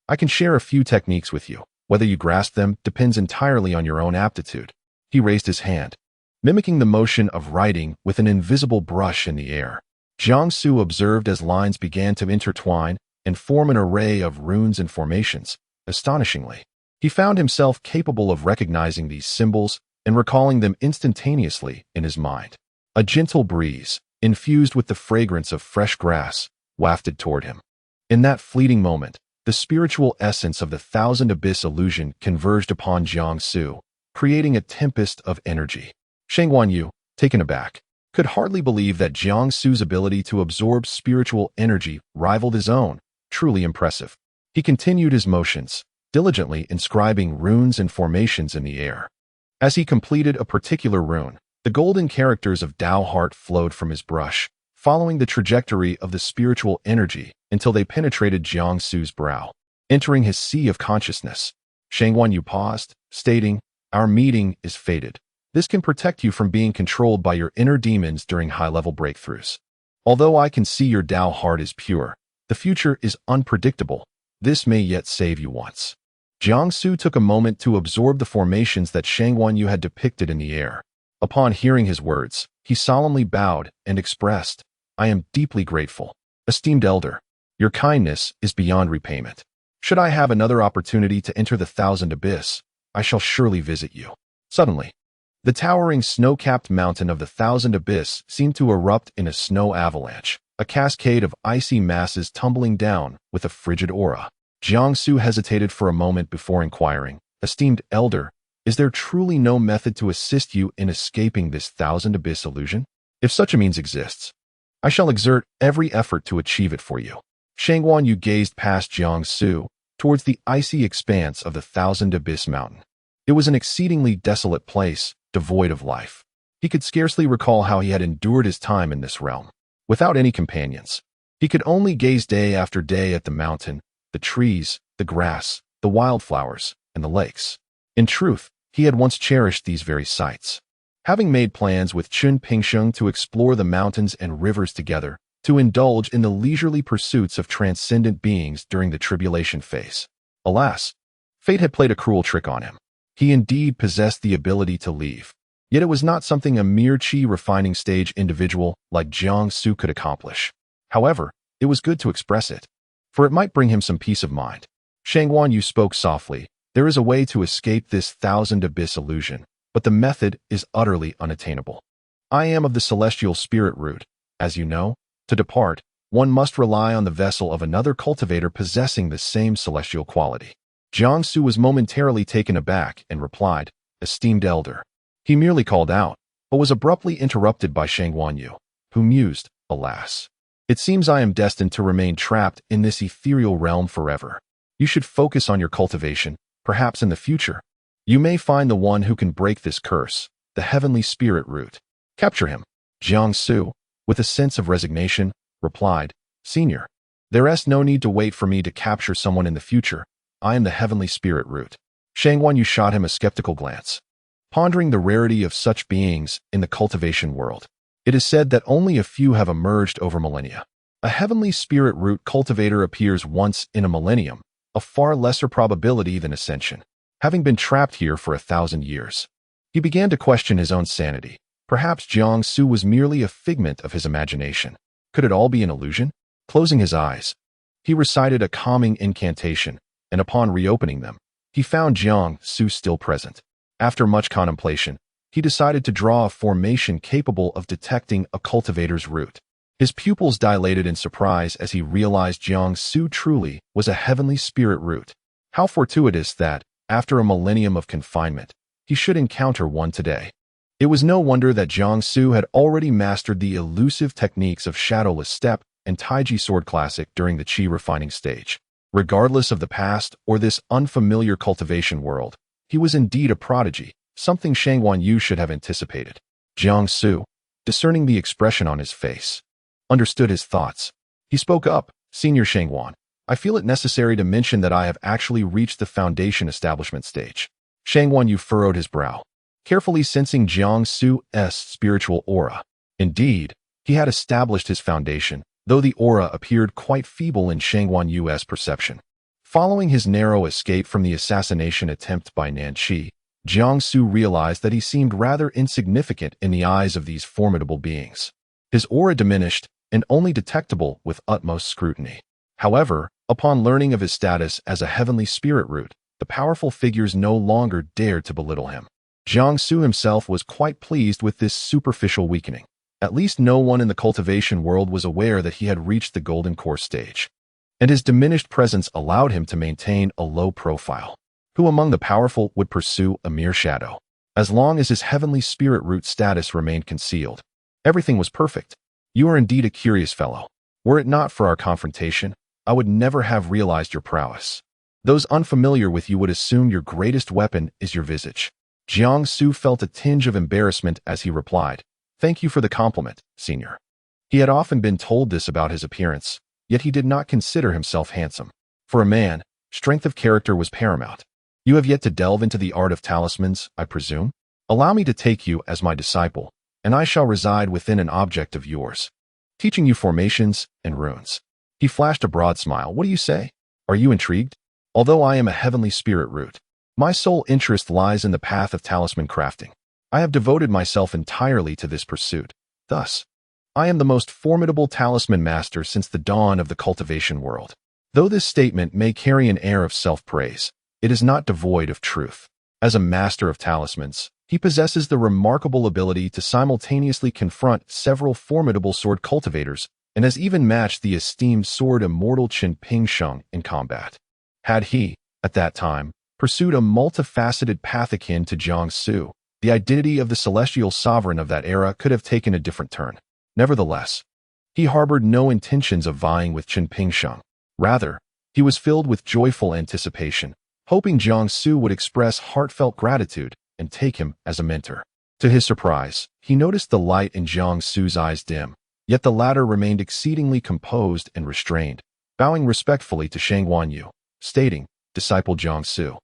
I can share a few techniques with you. Whether you grasp them depends entirely on your own aptitude." He raised his hand, mimicking the motion of writing with an invisible brush in the air. Jiangsu observed as lines began to intertwine and form an array of runes and formations. Astonishingly, he found himself capable of recognizing these symbols and recalling them instantaneously in his mind. A gentle breeze, infused with the fragrance of fresh grass, wafted toward him. In that fleeting moment, the spiritual essence of the thousand abyss illusion converged upon Jiangsu, creating a tempest of energy. Shang Guanyu, taken aback, could hardly believe that Jiangsu's ability to absorb spiritual energy rivaled his own. Truly impressive. He continued his motions, diligently inscribing runes and formations in the air. As he completed a particular rune, the golden characters of Tao Heart flowed from his brush, following the trajectory of the spiritual energy until they penetrated Jiangsu's brow, entering his sea of consciousness. Shang Guanyu paused, stating, "Our meeting is fated. This can protect you from being controlled by your inner demons during high-level breakthroughs. Although I can see your Tao heart is pure, the future is unpredictable. This may yet save you once." Jiangsu took a moment to absorb the formations that Shang Guanyu had depicted in the air. Upon hearing his words, he solemnly bowed and expressed, "I am deeply grateful. Esteemed elder, your kindness is beyond repayment. Should I have another opportunity to enter the thousand abyss, I shall surely visit you." Suddenly, the towering snow-capped mountain of the thousand abyss seemed to erupt in a snow avalanche, a cascade of icy masses tumbling down with a frigid aura. Jiangsu hesitated for a moment before inquiring, "Esteemed elder, is there truly no method to assist you in escaping this thousand abyss illusion? If such a means exists, I shall exert every effort to achieve it for you." Shang Guanyu gazed past Jiangsu towards the icy expanse of the thousand abyss mountain. It was an exceedingly desolate place, devoid of life. He could scarcely recall how he had endured his time in this realm. Without any companions, he could only gaze day after day at the mountain, the trees, the grass, the wildflowers, and the lakes. In truth, he had once cherished these very sights. Having made plans with Chun Pingsheng to explore the mountains and rivers together, to indulge in the leisurely pursuits of transcendent beings during the tribulation phase. Alas, fate had played a cruel trick on him. He indeed possessed the ability to leave, yet it was not something a mere chi refining stage individual like Jiangsu could accomplish. However, it was good to express it, for it might bring him some peace of mind. Shang Guanyu spoke softly, "There is a way to escape this thousand abyss illusion, but the method is utterly unattainable. I am of the celestial spirit root. As you know, to depart, one must rely on the vessel of another cultivator possessing the same celestial quality." Jiangsu was momentarily taken aback and replied, "Esteemed elder." He merely called out, but was abruptly interrupted by Shang Guanyu, who mused, "Alas, it seems I am destined to remain trapped in this ethereal realm forever. You should focus on your cultivation. Perhaps in the future, you may find the one who can break this curse, the heavenly spirit root. Capture him." Jiangsu, with a sense of resignation, replied, "Senior, there is no need to wait for me to capture someone in the future. I am the heavenly spirit root." Shang Guanyu shot him a skeptical glance, pondering the rarity of such beings in the cultivation world. It is said that only a few have emerged over millennia. A heavenly spirit root cultivator appears once in a millennium, a far lesser probability than ascension, having been trapped here for 1,000 years. He began to question his own sanity. Perhaps Jiangsu was merely a figment of his imagination. Could it all be an illusion? Closing his eyes, he recited a calming incantation, and upon reopening them, he found Jiangsu still present. After much contemplation, he decided to draw a formation capable of detecting a cultivator's root. His pupils dilated in surprise as he realized Jiangsu truly was a heavenly spirit root. How fortuitous that, after a millennium of confinement, he should encounter one today. It was no wonder that Jiangsu had already mastered the elusive techniques of Shadowless Step and Taiji Sword Classic during the Qi refining stage. Regardless of the past or this unfamiliar cultivation world, he was indeed a prodigy, something Shangguan Yu should have anticipated. Jiangsu, discerning the expression on his face, understood his thoughts. He spoke up, "Senior Shangguan, I feel it necessary to mention that I have actually reached the foundation establishment stage." Shangguan Yu furrowed his brow, carefully sensing Jiangsu's spiritual aura. Indeed, he had established his foundation, though the aura appeared quite feeble in Shangguan Yu's perception. Following his narrow escape from the assassination attempt by Nanqi, Jiangsu realized that he seemed rather insignificant in the eyes of these formidable beings. His aura diminished and only detectable with utmost scrutiny. However, upon learning of his status as a heavenly spirit root, the powerful figures no longer dared to belittle him. Jiangsu himself was quite pleased with this superficial weakening. At least no one in the cultivation world was aware that he had reached the golden core stage, and his diminished presence allowed him to maintain a low profile. Who among the powerful would pursue a mere shadow? As long as his heavenly spirit root status remained concealed, everything was perfect. You are indeed a curious fellow. Were it not for our confrontation, I would never have realized your prowess. Those unfamiliar with you would assume your greatest weapon is your visage. Jiangsu felt a tinge of embarrassment as he replied, "Thank you for the compliment, senior." He had often been told this about his appearance, yet he did not consider himself handsome. For a man, strength of character was paramount. You have yet to delve into the art of talismans, I presume? Allow me to take you as my disciple, and I shall reside within an object of yours, teaching you formations and runes. He flashed a broad smile. What do you say? Are you intrigued? Although I am a heavenly spirit root, my sole interest lies in the path of talisman crafting. I have devoted myself entirely to this pursuit. Thus, I am the most formidable talisman master since the dawn of the cultivation world. Though this statement may carry an air of self-praise, it is not devoid of truth. As a master of talismans, he possesses the remarkable ability to simultaneously confront several formidable sword cultivators and has even matched the esteemed sword immortal Qin Pingsheng in combat. Had he, at that time, pursued a multifaceted path akin to Jiangsu, the identity of the celestial sovereign of that era could have taken a different turn. Nevertheless, he harbored no intentions of vying with Qin Pingsheng. Rather, he was filled with joyful anticipation, hoping Jiangsu would express heartfelt gratitude and take him as a mentor. To his surprise, he noticed the light in Jiangsu's eyes dim, yet the latter remained exceedingly composed and restrained, bowing respectfully to Shangguan Yu, stating, "Disciple Jiangsu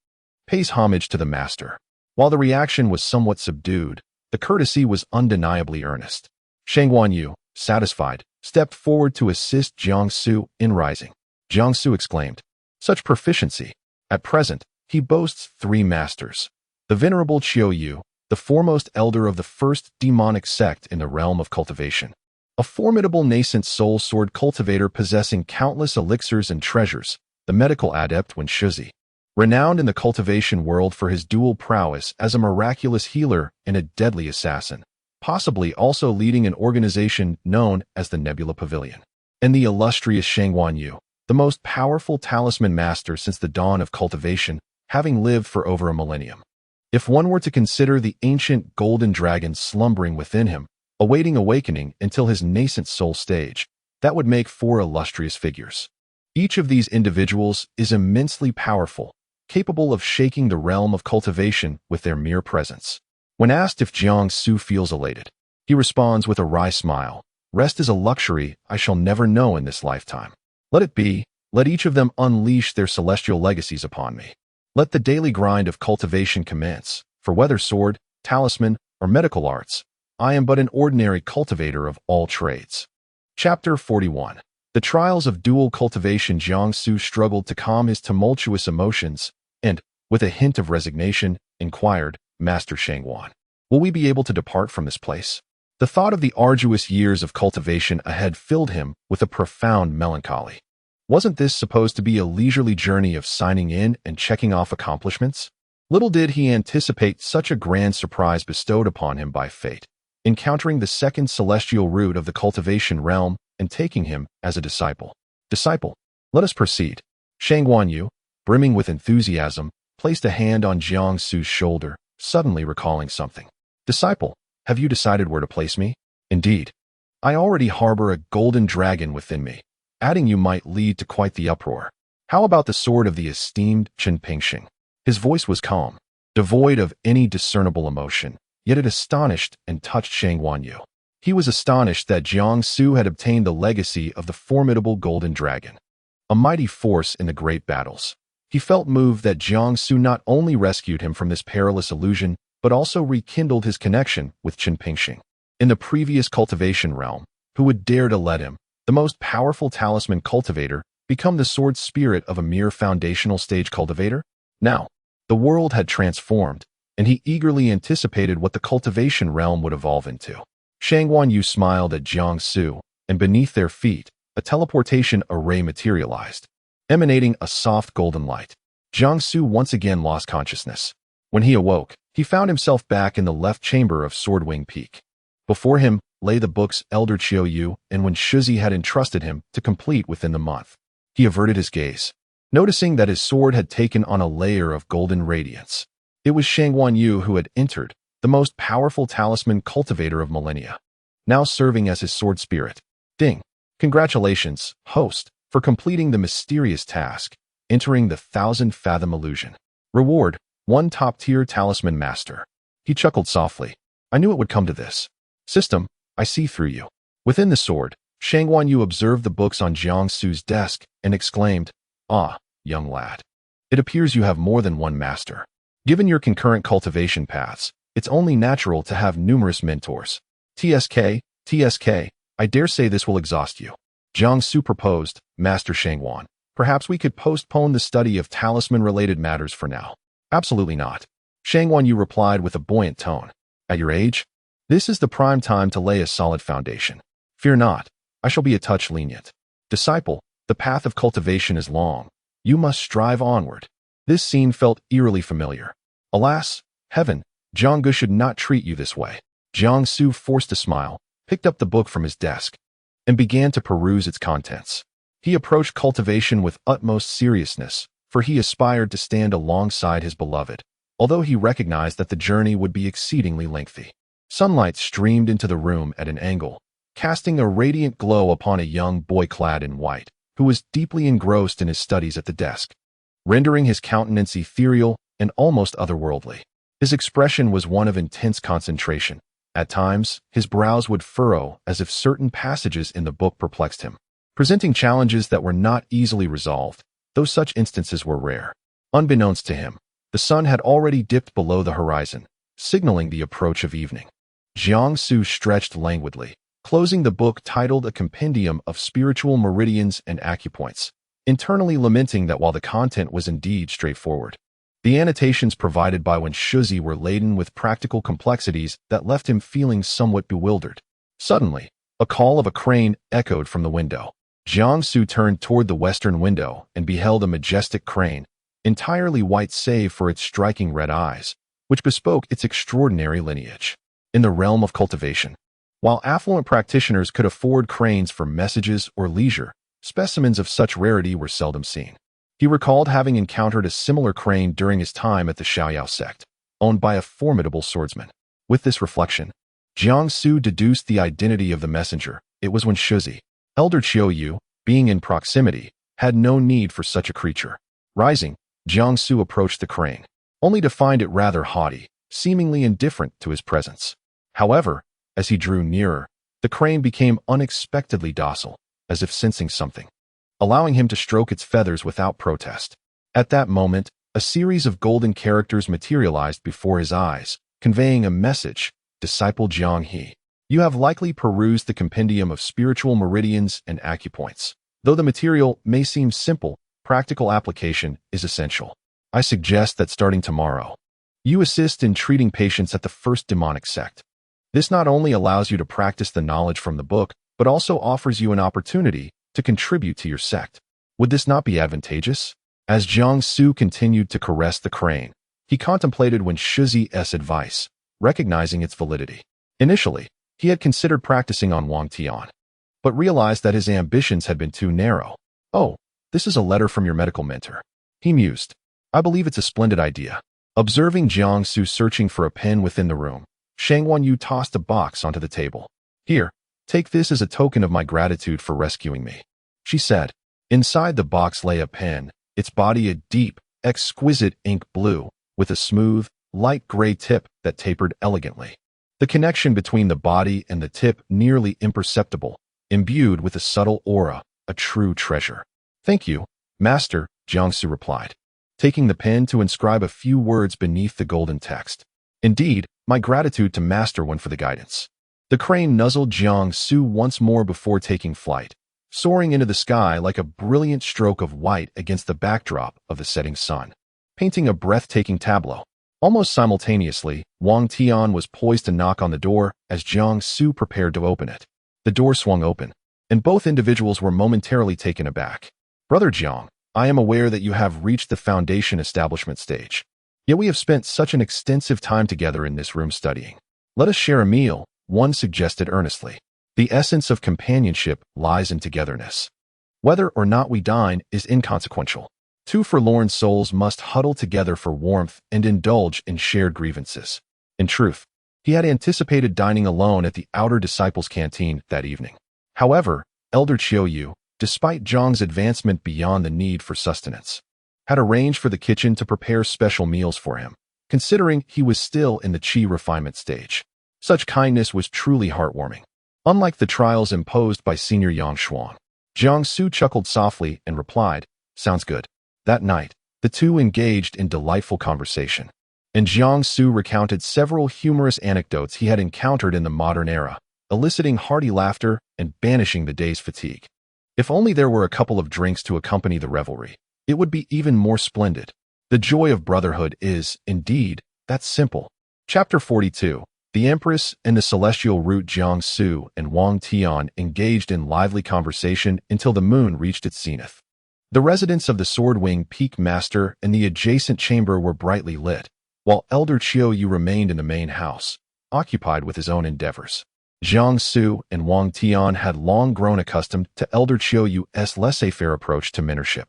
pays homage to the master." While the reaction was somewhat subdued, the courtesy was undeniably earnest. Shangguan Yu, satisfied, stepped forward to assist Jiangsu in rising. Jiangsu exclaimed, "Such proficiency! At present, he boasts 3 masters. The venerable Qiu Yu, the foremost elder of the first demonic sect in the realm of cultivation. A formidable nascent soul sword cultivator possessing countless elixirs and treasures, the medical adept Wen Shuzi, renowned in the cultivation world for his dual prowess as a miraculous healer and a deadly assassin, possibly also leading an organization known as the Nebula Pavilion. And the illustrious Shangguan Yu, the most powerful talisman master since the dawn of cultivation, having lived for over a millennium. If one were to consider the ancient golden dragon slumbering within him, awaiting awakening until his nascent soul stage, that would make 4 illustrious figures. Each of these individuals is immensely powerful, capable of shaking the realm of cultivation with their mere presence. When asked if Jiangsu feels elated, he responds with a wry smile, "Rest is a luxury I shall never know in this lifetime. Let it be, let each of them unleash their celestial legacies upon me. Let the daily grind of cultivation commence, for whether sword, talisman, or medical arts, I am but an ordinary cultivator of all trades. Chapter 41. The trials of dual cultivation. Jiangsu struggled to calm his tumultuous emotions and, with a hint of resignation, inquired, Master Shangwan, will we be able to depart from this place? The thought of the arduous years of cultivation ahead filled him with a profound melancholy. Wasn't this supposed to be a leisurely journey of signing in and checking off accomplishments? Little did he anticipate such a grand surprise bestowed upon him by fate, encountering the second celestial root of the cultivation realm and taking him as a disciple. Disciple, let us proceed. Shangwan Yu, brimming with enthusiasm, placed a hand on Jiangsu's shoulder, suddenly recalling something. Disciple, have you decided where to place me? Indeed. I already harbor a golden dragon within me. Adding you might lead to quite the uproar. How about the sword of the esteemed Chen Pingxing? His voice was calm, devoid of any discernible emotion, yet it astonished and touched Shangwan Yu. He was astonished that Jiangsu had obtained the legacy of the formidable golden dragon, a mighty force in the great battles. He felt moved that Jiangsu not only rescued him from this perilous illusion, but also rekindled his connection with Chen Pingxing. In the previous cultivation realm, who would dare to let him, the most powerful talisman cultivator, become the sword spirit of a mere foundational stage cultivator? Now, the world had transformed, and he eagerly anticipated what the cultivation realm would evolve into. Shangwan Yu smiled at Jiangsu, and beneath their feet, a teleportation array materialized, emanating a soft golden light. Jiangsu once again lost consciousness. When he awoke, he found himself back in the left chamber of Swordwing Peak. Before him lay the books Elder Qiu Yu and Wen Shizi had entrusted him to complete within the month. He averted his gaze, noticing that his sword had taken on a layer of golden radiance. It was Shangwan Yu who had entered, the most powerful talisman cultivator of millennia, now serving as his sword spirit. Ding! Congratulations, host, for completing the mysterious task, entering the 1,000-fathom illusion. Reward, 1 top-tier talisman master. He chuckled softly. I knew it would come to this. System, I see through you. Within the sword, Shangwan Yu observed the books on Jiangsu's desk and exclaimed, Ah, young lad. It appears you have more than one master. Given your concurrent cultivation paths, it's only natural to have numerous mentors. TSK, I dare say this will exhaust you. Jiangsu proposed, Master Shangwan, perhaps we could postpone the study of talisman-related matters for now. Absolutely not. Shangwan Yu replied with a buoyant tone. At your age, this is the prime time to lay a solid foundation. Fear not, I shall be a touch lenient. Disciple, the path of cultivation is long. You must strive onward. This scene felt eerily familiar. Alas, heaven, Jianggu should not treat you this way. Jiangsu forced a smile, picked up the book from his desk, and began to peruse its contents. He approached cultivation with utmost seriousness, for he aspired to stand alongside his beloved, although he recognized that the journey would be exceedingly lengthy. Sunlight streamed into the room at an angle, casting a radiant glow upon a young boy clad in white, who was deeply engrossed in his studies at the desk, rendering his countenance ethereal and almost otherworldly. His expression was one of intense concentration. At times, his brows would furrow as if certain passages in the book perplexed him, presenting challenges that were not easily resolved, though such instances were rare. Unbeknownst to him, the sun had already dipped below the horizon, signaling the approach of evening. Jiangsu stretched languidly, closing the book titled A Compendium of Spiritual Meridians and Acupoints, internally lamenting that while the content was indeed straightforward, the annotations provided by Wen Shizi were laden with practical complexities that left him feeling somewhat bewildered. Suddenly, a call of a crane echoed from the window. Jiangsu turned toward the western window and beheld a majestic crane, entirely white save for its striking red eyes, which bespoke its extraordinary lineage. In the realm of cultivation, while affluent practitioners could afford cranes for messages or leisure, specimens of such rarity were seldom seen. He recalled having encountered a similar crane during his time at the Xiaoyao Sect, owned by a formidable swordsman. With this reflection, Jiangsu deduced the identity of the messenger. It was Wen Shizi. Elder Qiu Yu, being in proximity, had no need for such a creature. Rising, Jiangsu approached the crane, only to find it rather haughty, seemingly indifferent to his presence. However, as he drew nearer, the crane became unexpectedly docile, as if sensing something, allowing him to stroke its feathers without protest. At that moment, a series of golden characters materialized before his eyes, conveying a message, disciple Jiang He. You have likely perused the compendium of spiritual meridians and acupoints. Though the material may seem simple, practical application is essential. I suggest that starting tomorrow, you assist in treating patients at the first demonic sect. This not only allows you to practice the knowledge from the book, but also offers you an opportunity to contribute to your sect. Would this not be advantageous? As Jiang Su continued to caress the crane, he contemplated Wen Shizi's advice, recognizing its validity. Initially, he had considered practicing on Wang Tian, but realized that his ambitions had been too narrow. Oh, this is a letter from your medical mentor, he mused. I believe it's a splendid idea. Observing Jiang Su searching for a pen within the room, Shang Wanyu tossed a box onto the table. Here, take this as a token of my gratitude for rescuing me, she said. Inside the box lay a pen, its body a deep, exquisite ink blue, with a smooth, light gray tip that tapered elegantly. The connection between the body and the tip nearly imperceptible, imbued with a subtle aura, a true treasure. Thank you, Master, Jiang Su replied, taking the pen to inscribe a few words beneath the golden text. Indeed, my gratitude to Master Wen for the guidance. The crane nuzzled Jiang Su once more before taking flight, soaring into the sky like a brilliant stroke of white against the backdrop of the setting sun, painting a breathtaking tableau. Almost simultaneously, Wang Tian was poised to knock on the door as Jiang Su prepared to open it. The door swung open, and both individuals were momentarily taken aback. Brother Jiang, I am aware that you have reached the foundation establishment stage. Yet we have spent such an extensive time together in this room studying. Let us share a meal, one suggested earnestly. The essence of companionship lies in togetherness. Whether or not we dine is inconsequential. Two forlorn souls must huddle together for warmth and indulge in shared grievances. In truth, he had anticipated dining alone at the outer disciples' canteen that evening. However, Elder Qiuyu, despite Zhang's advancement beyond the need for sustenance, had arranged for the kitchen to prepare special meals for him, considering he was still in the qi refinement stage. Such kindness was truly heartwarming. Unlike the trials imposed by Senior Yang Xuan, Jiang Su chuckled softly and replied, "Sounds good." That night, the two engaged in delightful conversation, and Jiang Su recounted several humorous anecdotes he had encountered in the modern era, eliciting hearty laughter and banishing the day's fatigue. If only there were a couple of drinks to accompany the revelry, it would be even more splendid. The joy of brotherhood is, indeed, that simple. Chapter 42. The Empress and the celestial root. Jiang Su and Wang Tian engaged in lively conversation until the moon reached its zenith. The residence of the Swordwing Peak Master and the adjacent chamber were brightly lit, while Elder Qiuyu remained in the main house, occupied with his own endeavors. Jiang Su and Wang Tian had long grown accustomed to Elder Qiuyu's laissez-faire approach to mentorship.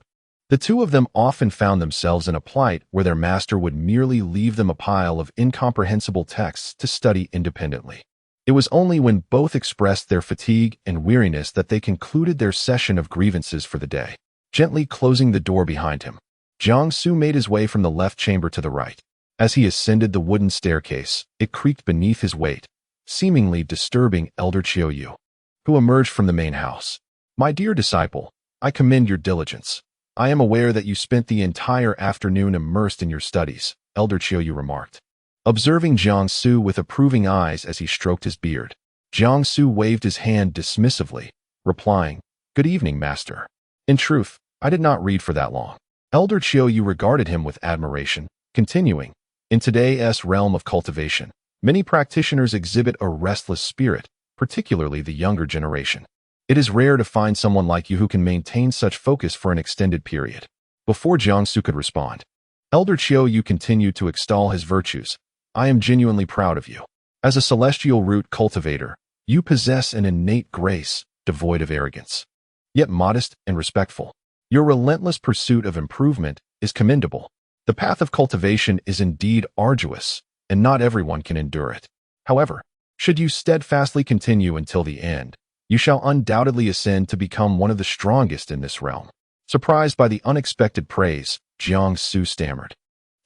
The two of them often found themselves in a plight where their master would merely leave them a pile of incomprehensible texts to study independently. It was only when both expressed their fatigue and weariness that they concluded their session of grievances for the day. Gently closing the door behind him, Jiang Su made his way from the left chamber to the right. As he ascended the wooden staircase, it creaked beneath his weight, seemingly disturbing Elder Qiuyu, who emerged from the main house. "My dear disciple, I commend your diligence. I am aware that you spent the entire afternoon immersed in your studies," Elder Qiuyu remarked. Observing Jiang Su with approving eyes as he stroked his beard, Jiang Su waved his hand dismissively, replying, "Good evening, Master. In truth, I did not read for that long." Elder Qiuyu regarded him with admiration, continuing, "In today's realm of cultivation, many practitioners exhibit a restless spirit, particularly the younger generation. It is rare to find someone like you who can maintain such focus for an extended period." Before Jiang Su could respond, Elder Qiuyu continued to extol his virtues. "I am genuinely proud of you. As a celestial root cultivator, you possess an innate grace, devoid of arrogance, yet modest and respectful. Your relentless pursuit of improvement is commendable. The path of cultivation is indeed arduous, and not everyone can endure it. However, should you steadfastly continue until the end, you shall undoubtedly ascend to become one of the strongest in this realm." Surprised by the unexpected praise, Jiang Su stammered,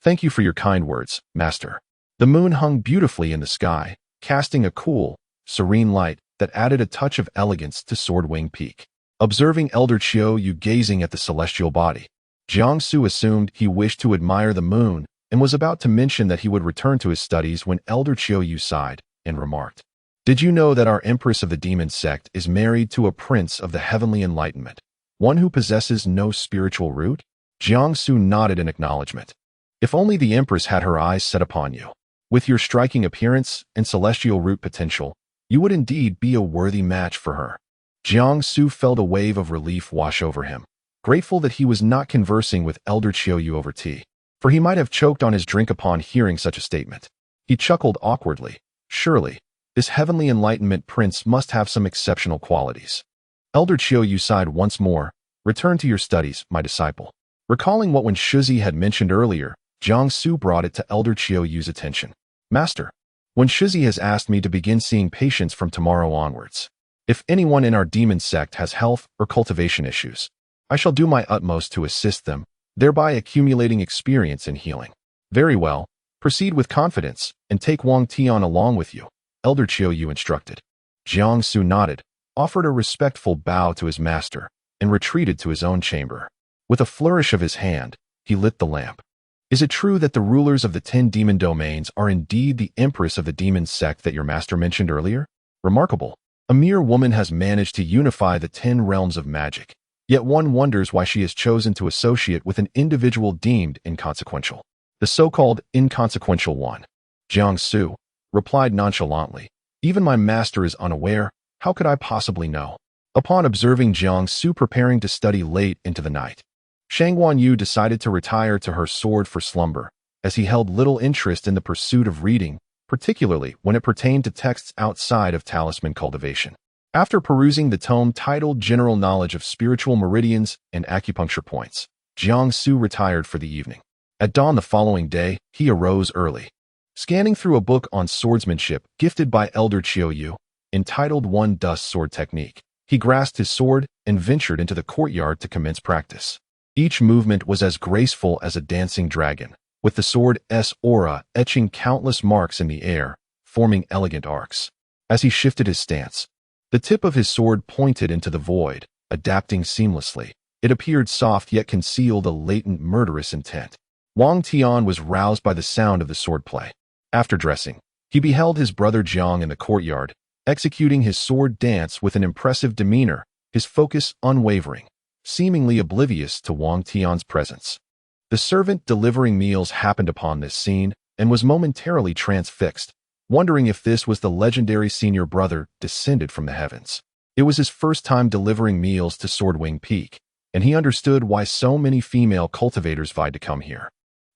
"Thank you for your kind words, Master." The moon hung beautifully in the sky, casting a cool, serene light that added a touch of elegance to Swordwing Peak. Observing Elder Qiuyu gazing at the celestial body, Jiang Su assumed he wished to admire the moon and was about to mention that he would return to his studies when Elder Qiuyu sighed and remarked, "Did you know that our Empress of the Demon Sect is married to a prince of the heavenly enlightenment, one who possesses no spiritual root?" Jiangsu nodded in acknowledgement. If only the Empress had her eyes set upon you. With your striking appearance and celestial root potential, you would indeed be a worthy match for her. Jiangsu felt a wave of relief wash over him, grateful that he was not conversing with Elder Qiuyu over tea, for he might have choked on his drink upon hearing such a statement. He chuckled awkwardly. Surely, this heavenly enlightenment prince must have some exceptional qualities. Elder Qiuyu sighed once more. "Return to your studies, my disciple." Recalling what Wen Shizi had mentioned earlier, Jiangsu brought it to Elder Qiuyu's attention. "Master, Wen Shizi has asked me to begin seeing patients from tomorrow onwards. If anyone in our demon sect has health or cultivation issues, I shall do my utmost to assist them, thereby accumulating experience in healing." "Very well. Proceed with confidence, and take Wang Tian along with you," Elder Qiuyu instructed. Jiangsu nodded, offered a respectful bow to his master, and retreated to his own chamber. With a flourish of his hand, he lit the lamp. "Is it true that the rulers of the 10 demon domains are indeed the Empress of the demon sect that your master mentioned earlier? Remarkable. A mere woman has managed to unify the 10 realms of magic, yet one wonders why she has chosen to associate with an individual deemed inconsequential. The so-called inconsequential one." Jiangsu replied nonchalantly, "Even my master is unaware. How could I possibly know?" Upon observing Jiangsu preparing to study late into the night, Shang Guanyu decided to retire to her sword for slumber, as he held little interest in the pursuit of reading, particularly when it pertained to texts outside of talisman cultivation. After perusing the tome titled General Knowledge of Spiritual Meridians and Acupuncture Points, Jiangsu retired for the evening. At dawn the following day, he arose early. Scanning through a book on swordsmanship gifted by Elder Qiuyu, entitled One Dust Sword Technique, he grasped his sword and ventured into the courtyard to commence practice. Each movement was as graceful as a dancing dragon, with the sword's aura etching countless marks in the air, forming elegant arcs. As he shifted his stance, the tip of his sword pointed into the void, adapting seamlessly. It appeared soft yet concealed a latent murderous intent. Wang Tian was roused by the sound of the swordplay. After dressing, he beheld his brother Jiang in the courtyard, executing his sword dance with an impressive demeanor, his focus unwavering, seemingly oblivious to Wang Tian's presence. The servant delivering meals happened upon this scene and was momentarily transfixed, wondering if this was the legendary senior brother descended from the heavens. It was his first time delivering meals to Swordwing Peak, and he understood why so many female cultivators vied to come here.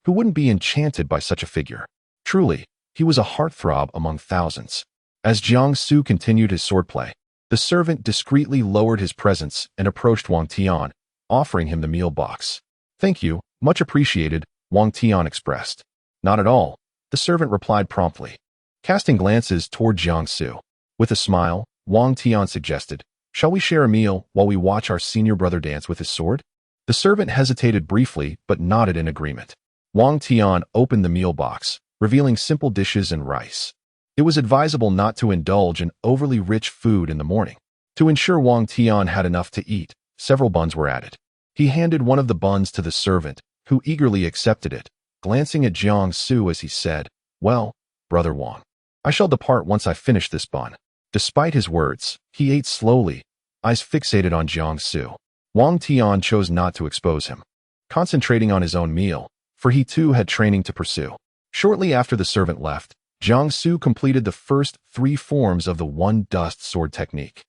Who wouldn't be enchanted by such a figure? Truly, he was a heartthrob among thousands. As Jiangsu continued his swordplay, the servant discreetly lowered his presence and approached Wang Tian, offering him the meal box. "Thank you, much appreciated," Wang Tian expressed. "Not at all," the servant replied promptly. Casting glances toward Jiangsu, with a smile, Wang Tian suggested, "Shall we share a meal while we watch our senior brother dance with his sword?" The servant hesitated briefly but nodded in agreement. Wang Tian opened the meal box, revealing simple dishes and rice. It was advisable not to indulge in overly rich food in the morning. To ensure Wang Tian had enough to eat, several buns were added. He handed one of the buns to the servant, who eagerly accepted it, glancing at Jiangsu as he said, "Well, Brother Wang, I shall depart once I finish this bun." Despite his words, he ate slowly, eyes fixated on Jiangsu. Wang Tian chose not to expose him, concentrating on his own meal, for he too had training to pursue. Shortly after the servant left, Jiangsu completed the first 3 forms of the One Dust Sword Technique.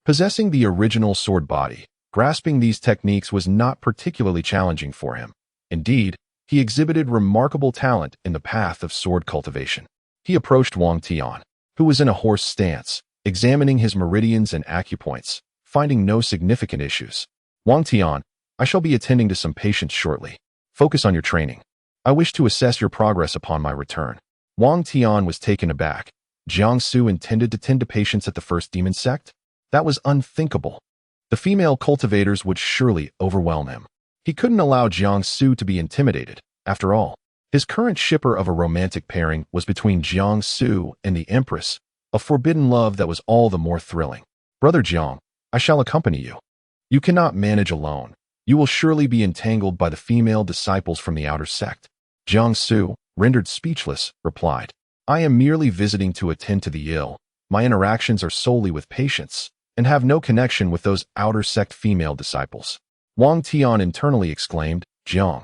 Possessing the original sword body, grasping these techniques was not particularly challenging for him. Indeed, he exhibited remarkable talent in the path of sword cultivation. He approached Wang Tian, who was in a horse stance, examining his meridians and acupoints, finding no significant issues. "Wang Tian, I shall be attending to some patients shortly. Focus on your training. I wish to assess your progress upon my return." Wang Tian was taken aback. Jiangsu intended to tend to patients at the first demon sect? That was unthinkable. The female cultivators would surely overwhelm him. He couldn't allow Jiangsu to be intimidated. After all, his current shipper of a romantic pairing was between Jiangsu and the Empress, a forbidden love that was all the more thrilling. "Brother Jiang, I shall accompany you. You cannot manage alone. You will surely be entangled by the female disciples from the outer sect." Jiangsu, rendered speechless, replied, I am merely visiting to attend to the ill. My interactions are solely with patients, and have no connection with those outer sect female disciples. Wang Tian internally exclaimed, Jiang,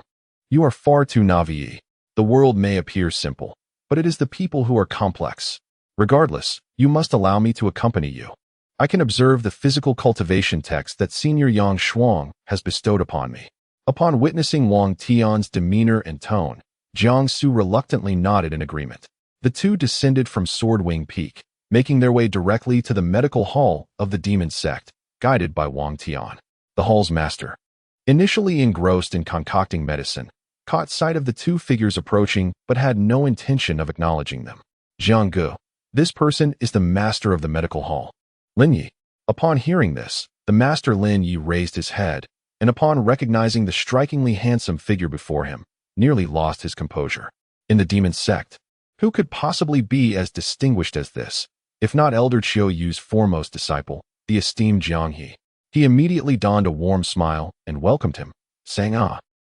you are far too naive. The world may appear simple, but it is the people who are complex. Regardless, you must allow me to accompany you. I can observe the physical cultivation text that Senior Yang Shuang has bestowed upon me. Upon witnessing Wang Tian's demeanor and tone, Jiang Su reluctantly nodded in agreement. The two descended from Swordwing Peak, making their way directly to the medical hall of the demon sect, guided by Wang Tian. The hall's master, initially engrossed in concocting medicine, caught sight of the two figures approaching but had no intention of acknowledging them. Jiang Gu, this person is the master of the medical hall. Lin Yi. Upon hearing this, the master Lin Yi raised his head, and upon recognizing the strikingly handsome figure before him, nearly lost his composure. In the demon sect, who could possibly be as distinguished as this, if not Elder Chiu Yu's foremost disciple, the esteemed Jiang He? He immediately donned a warm smile and welcomed him, saying,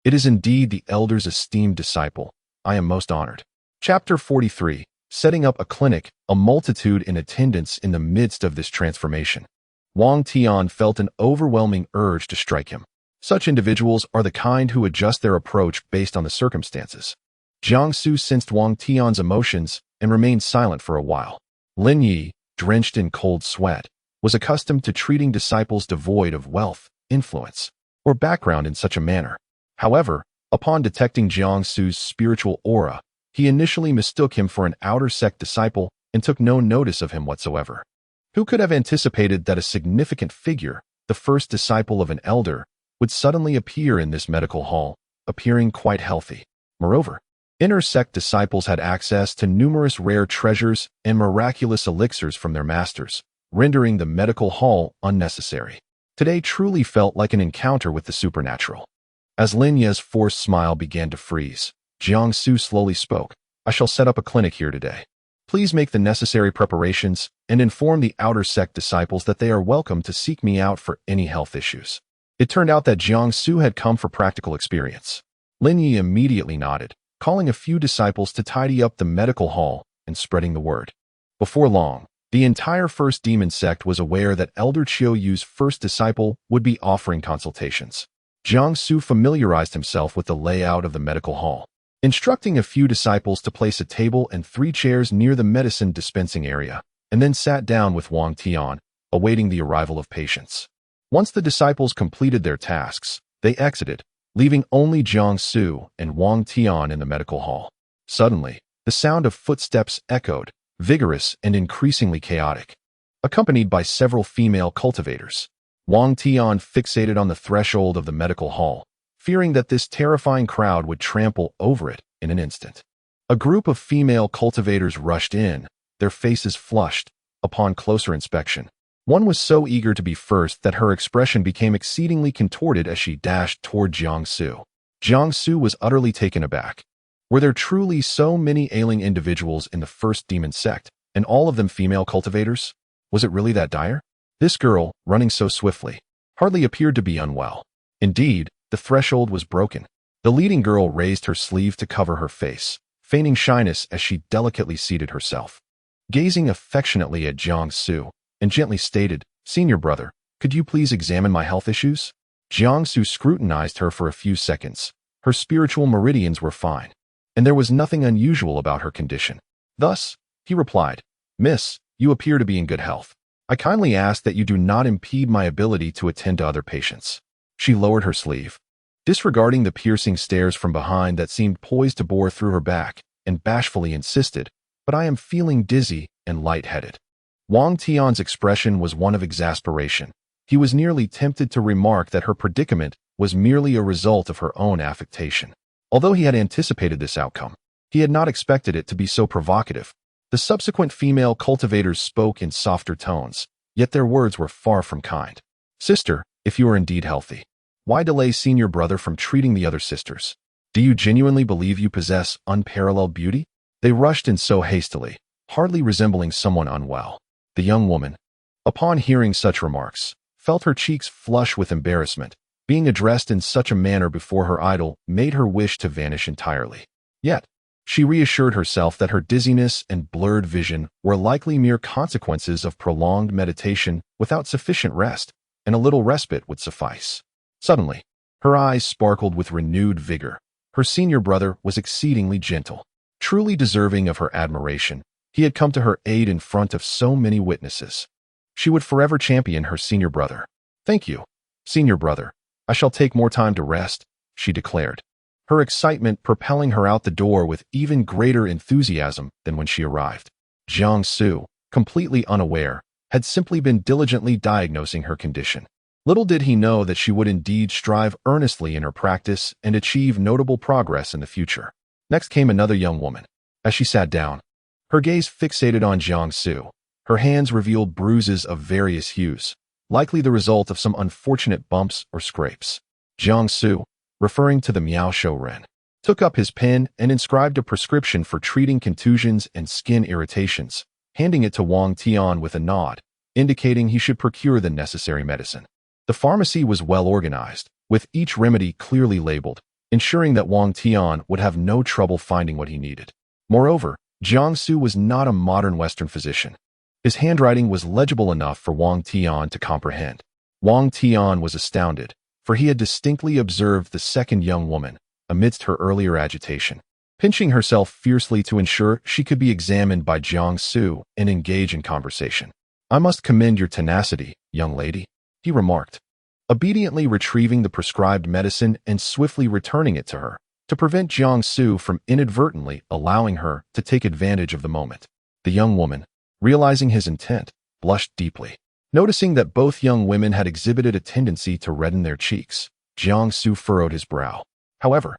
it is indeed the elder's esteemed disciple. I am most honored. Chapter 43. Setting up a clinic, a multitude in attendance in the midst of this transformation. Wang Tian felt an overwhelming urge to strike him. Such individuals are the kind who adjust their approach based on the circumstances. Jiang Su sensed Wang Tian's emotions and remained silent for a while. Lin Yi, drenched in cold sweat, was accustomed to treating disciples devoid of wealth, influence, or background in such a manner. However, upon detecting Jiang Su's spiritual aura, he initially mistook him for an outer sect disciple and took no notice of him whatsoever. Who could have anticipated that a significant figure, the first disciple of an elder, would suddenly appear in this medical hall, appearing quite healthy? Moreover, inner sect disciples had access to numerous rare treasures and miraculous elixirs from their masters, rendering the medical hall unnecessary. Today truly felt like an encounter with the supernatural. As Lin Ye's forced smile began to freeze, Jiang Su slowly spoke, I shall set up a clinic here today. Please make the necessary preparations and inform the outer sect disciples that they are welcome to seek me out for any health issues. It turned out that Jiang Su had come for practical experience. Lin Yi immediately nodded, calling a few disciples to tidy up the medical hall and spreading the word. Before long, the entire first demon sect was aware that Elder Chiu Yu's first disciple would be offering consultations. Jiang Su familiarized himself with the layout of the medical hall, instructing a few disciples to place a table and 3 chairs near the medicine dispensing area, and then sat down with Wang Tian, awaiting the arrival of patients. Once the disciples completed their tasks, they exited, leaving only Jiang Su and Wang Tian in the medical hall. Suddenly, the sound of footsteps echoed, vigorous and increasingly chaotic, accompanied by several female cultivators. Wang Tian fixated on the threshold of the medical hall, fearing that this terrifying crowd would trample over it in an instant. A group of female cultivators rushed in, their faces flushed. Upon closer inspection, one was so eager to be first that her expression became exceedingly contorted as she dashed toward Jiang Su. Jiang Su was utterly taken aback. Were there truly so many ailing individuals in the first demon sect, and all of them female cultivators? Was it really that dire? This girl, running so swiftly, hardly appeared to be unwell. Indeed, the threshold was broken. The leading girl raised her sleeve to cover her face, feigning shyness as she delicately seated herself. Gazing affectionately at Jiang Su, and gently stated, Senior brother, could you please examine my health issues? Jiang Su scrutinized her for a few seconds. Her spiritual meridians were fine, and there was nothing unusual about her condition. Thus, he replied, Miss, you appear to be in good health. I kindly ask that you do not impede my ability to attend to other patients. She lowered her sleeve, disregarding the piercing stares from behind that seemed poised to bore through her back, and bashfully insisted, but I am feeling dizzy and lightheaded. Wang Tian's expression was one of exasperation. He was nearly tempted to remark that her predicament was merely a result of her own affectation. Although he had anticipated this outcome, he had not expected it to be so provocative. The subsequent female cultivators spoke in softer tones, yet their words were far from kind. Sister, if you are indeed healthy, why delay senior brother from treating the other sisters? Do you genuinely believe you possess unparalleled beauty? They rushed in so hastily, hardly resembling someone unwell. The young woman, upon hearing such remarks, felt her cheeks flush with embarrassment. Being addressed in such a manner before her idol made her wish to vanish entirely. Yet, She reassured herself that her dizziness and blurred vision were likely mere consequences of prolonged meditation without sufficient rest, and a little respite would suffice. Suddenly, her eyes sparkled with renewed vigor. Her senior brother was exceedingly gentle. Truly deserving of her admiration, he had come to her aid in front of so many witnesses. She would forever champion her senior brother. "Thank you, senior brother. I shall take more time to rest," she declared, her excitement propelling her out the door with even greater enthusiasm than when she arrived. Jiangsu, completely unaware, had simply been diligently diagnosing her condition. Little did he know that she would indeed strive earnestly in her practice and achieve notable progress in the future. Next came another young woman. As she sat down, her gaze fixated on Jiangsu. Her hands revealed bruises of various hues, likely the result of some unfortunate bumps or scrapes. Jiangsu, referring to the Miao Shou Ren, took up his pen and inscribed a prescription for treating contusions and skin irritations, handing it to Wang Tian with a nod, indicating he should procure the necessary medicine. The pharmacy was well organized, with each remedy clearly labeled, ensuring that Wang Tian would have no trouble finding what he needed. Moreover, Jiangsu was not a modern Western physician. His handwriting was legible enough for Wang Tian to comprehend. Wang Tian was astounded, for he had distinctly observed the second young woman, amidst her earlier agitation, pinching herself fiercely to ensure she could be examined by Jiangsu and engage in conversation. "I must commend your tenacity, young lady," he remarked, obediently retrieving the prescribed medicine and swiftly returning it to her, to prevent Jiangsu from inadvertently allowing her to take advantage of the moment. The young woman, realizing his intent, blushed deeply. Noticing that both young women had exhibited a tendency to redden their cheeks, Jiangsu furrowed his brow. However,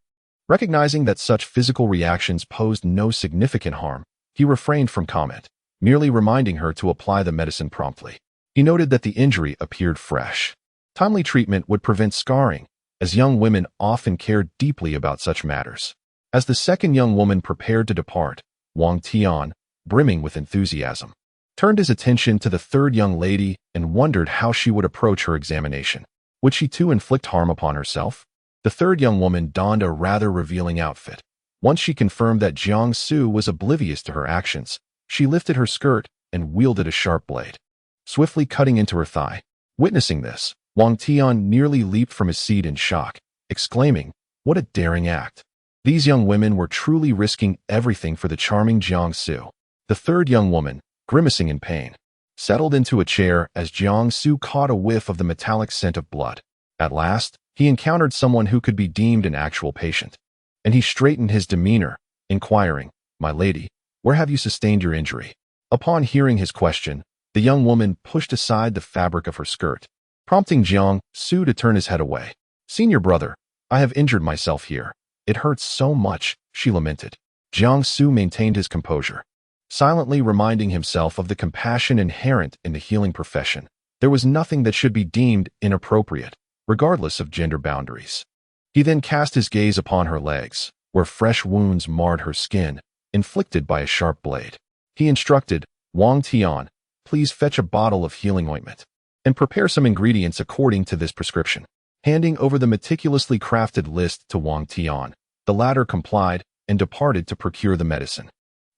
recognizing that such physical reactions posed no significant harm, he refrained from comment, merely reminding her to apply the medicine promptly. He noted that the injury appeared fresh. Timely treatment would prevent scarring, as young women often cared deeply about such matters. As the second young woman prepared to depart, Wang Tian, brimming with enthusiasm, turned his attention to the third young lady and wondered how she would approach her examination. Would she too inflict harm upon herself? The third young woman donned a rather revealing outfit. Once she confirmed that Jiangsu was oblivious to her actions, she lifted her skirt and wielded a sharp blade, swiftly cutting into her thigh. Witnessing this, Wang Tian nearly leaped from his seat in shock, exclaiming, "What a daring act!" These young women were truly risking everything for the charming Jiangsu. The third young woman, grimacing in pain, settled into a chair as Jiangsu caught a whiff of the metallic scent of blood. At last, he encountered someone who could be deemed an actual patient, and he straightened his demeanor, inquiring, "My lady, where have you sustained your injury?" Upon hearing his question, the young woman pushed aside the fabric of her skirt, prompting Jiangsu to turn his head away. "Senior brother, I have injured myself here. It hurts so much," she lamented. Jiangsu maintained his composure, silently reminding himself of the compassion inherent in the healing profession. There was nothing that should be deemed inappropriate, regardless of gender boundaries. He then cast his gaze upon her legs, where fresh wounds marred her skin, inflicted by a sharp blade. He instructed, "Wang Tian, please fetch a bottle of healing ointment, and prepare some ingredients according to this prescription." Handing over the meticulously crafted list to Wang Tian, the latter complied and departed to procure the medicine.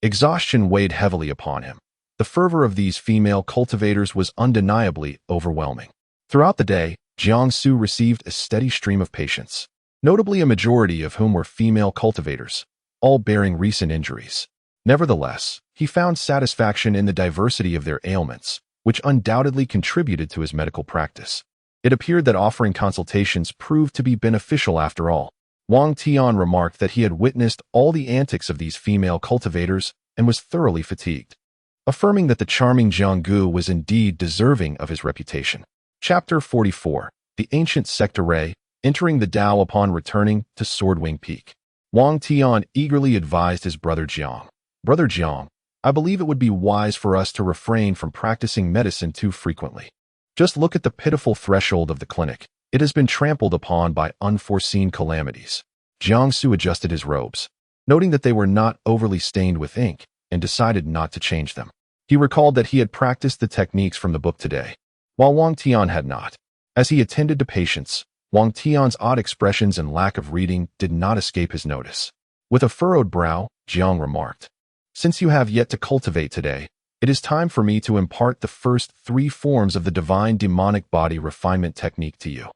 Exhaustion weighed heavily upon him. The fervor of these female cultivators was undeniably overwhelming. Throughout the day, Jiangsu received a steady stream of patients, notably a majority of whom were female cultivators, all bearing recent injuries. Nevertheless, he found satisfaction in the diversity of their ailments, which undoubtedly contributed to his medical practice. It appeared that offering consultations proved to be beneficial after all. Wang Tian remarked that he had witnessed all the antics of these female cultivators and was thoroughly fatigued, affirming that the charming Jianggu was indeed deserving of his reputation. Chapter 44. The Ancient Sect Array, entering the Tao upon returning to Swordwing Peak. Wang Tian eagerly advised his brother Jiang. "Brother Jiang, I believe it would be wise for us to refrain from practicing medicine too frequently. Just look at the pitiful threshold of the clinic. It has been trampled upon by unforeseen calamities." Jiangsu adjusted his robes, noting that they were not overly stained with ink, and decided not to change them. He recalled that he had practiced the techniques from the book today, while Wang Tian had not. As he attended to patients, Wang Tian's odd expressions and lack of reading did not escape his notice. With a furrowed brow, Jiang remarked. Since you have yet to cultivate today, it is time for me to impart the first 3 forms of the divine demonic body refinement technique to you.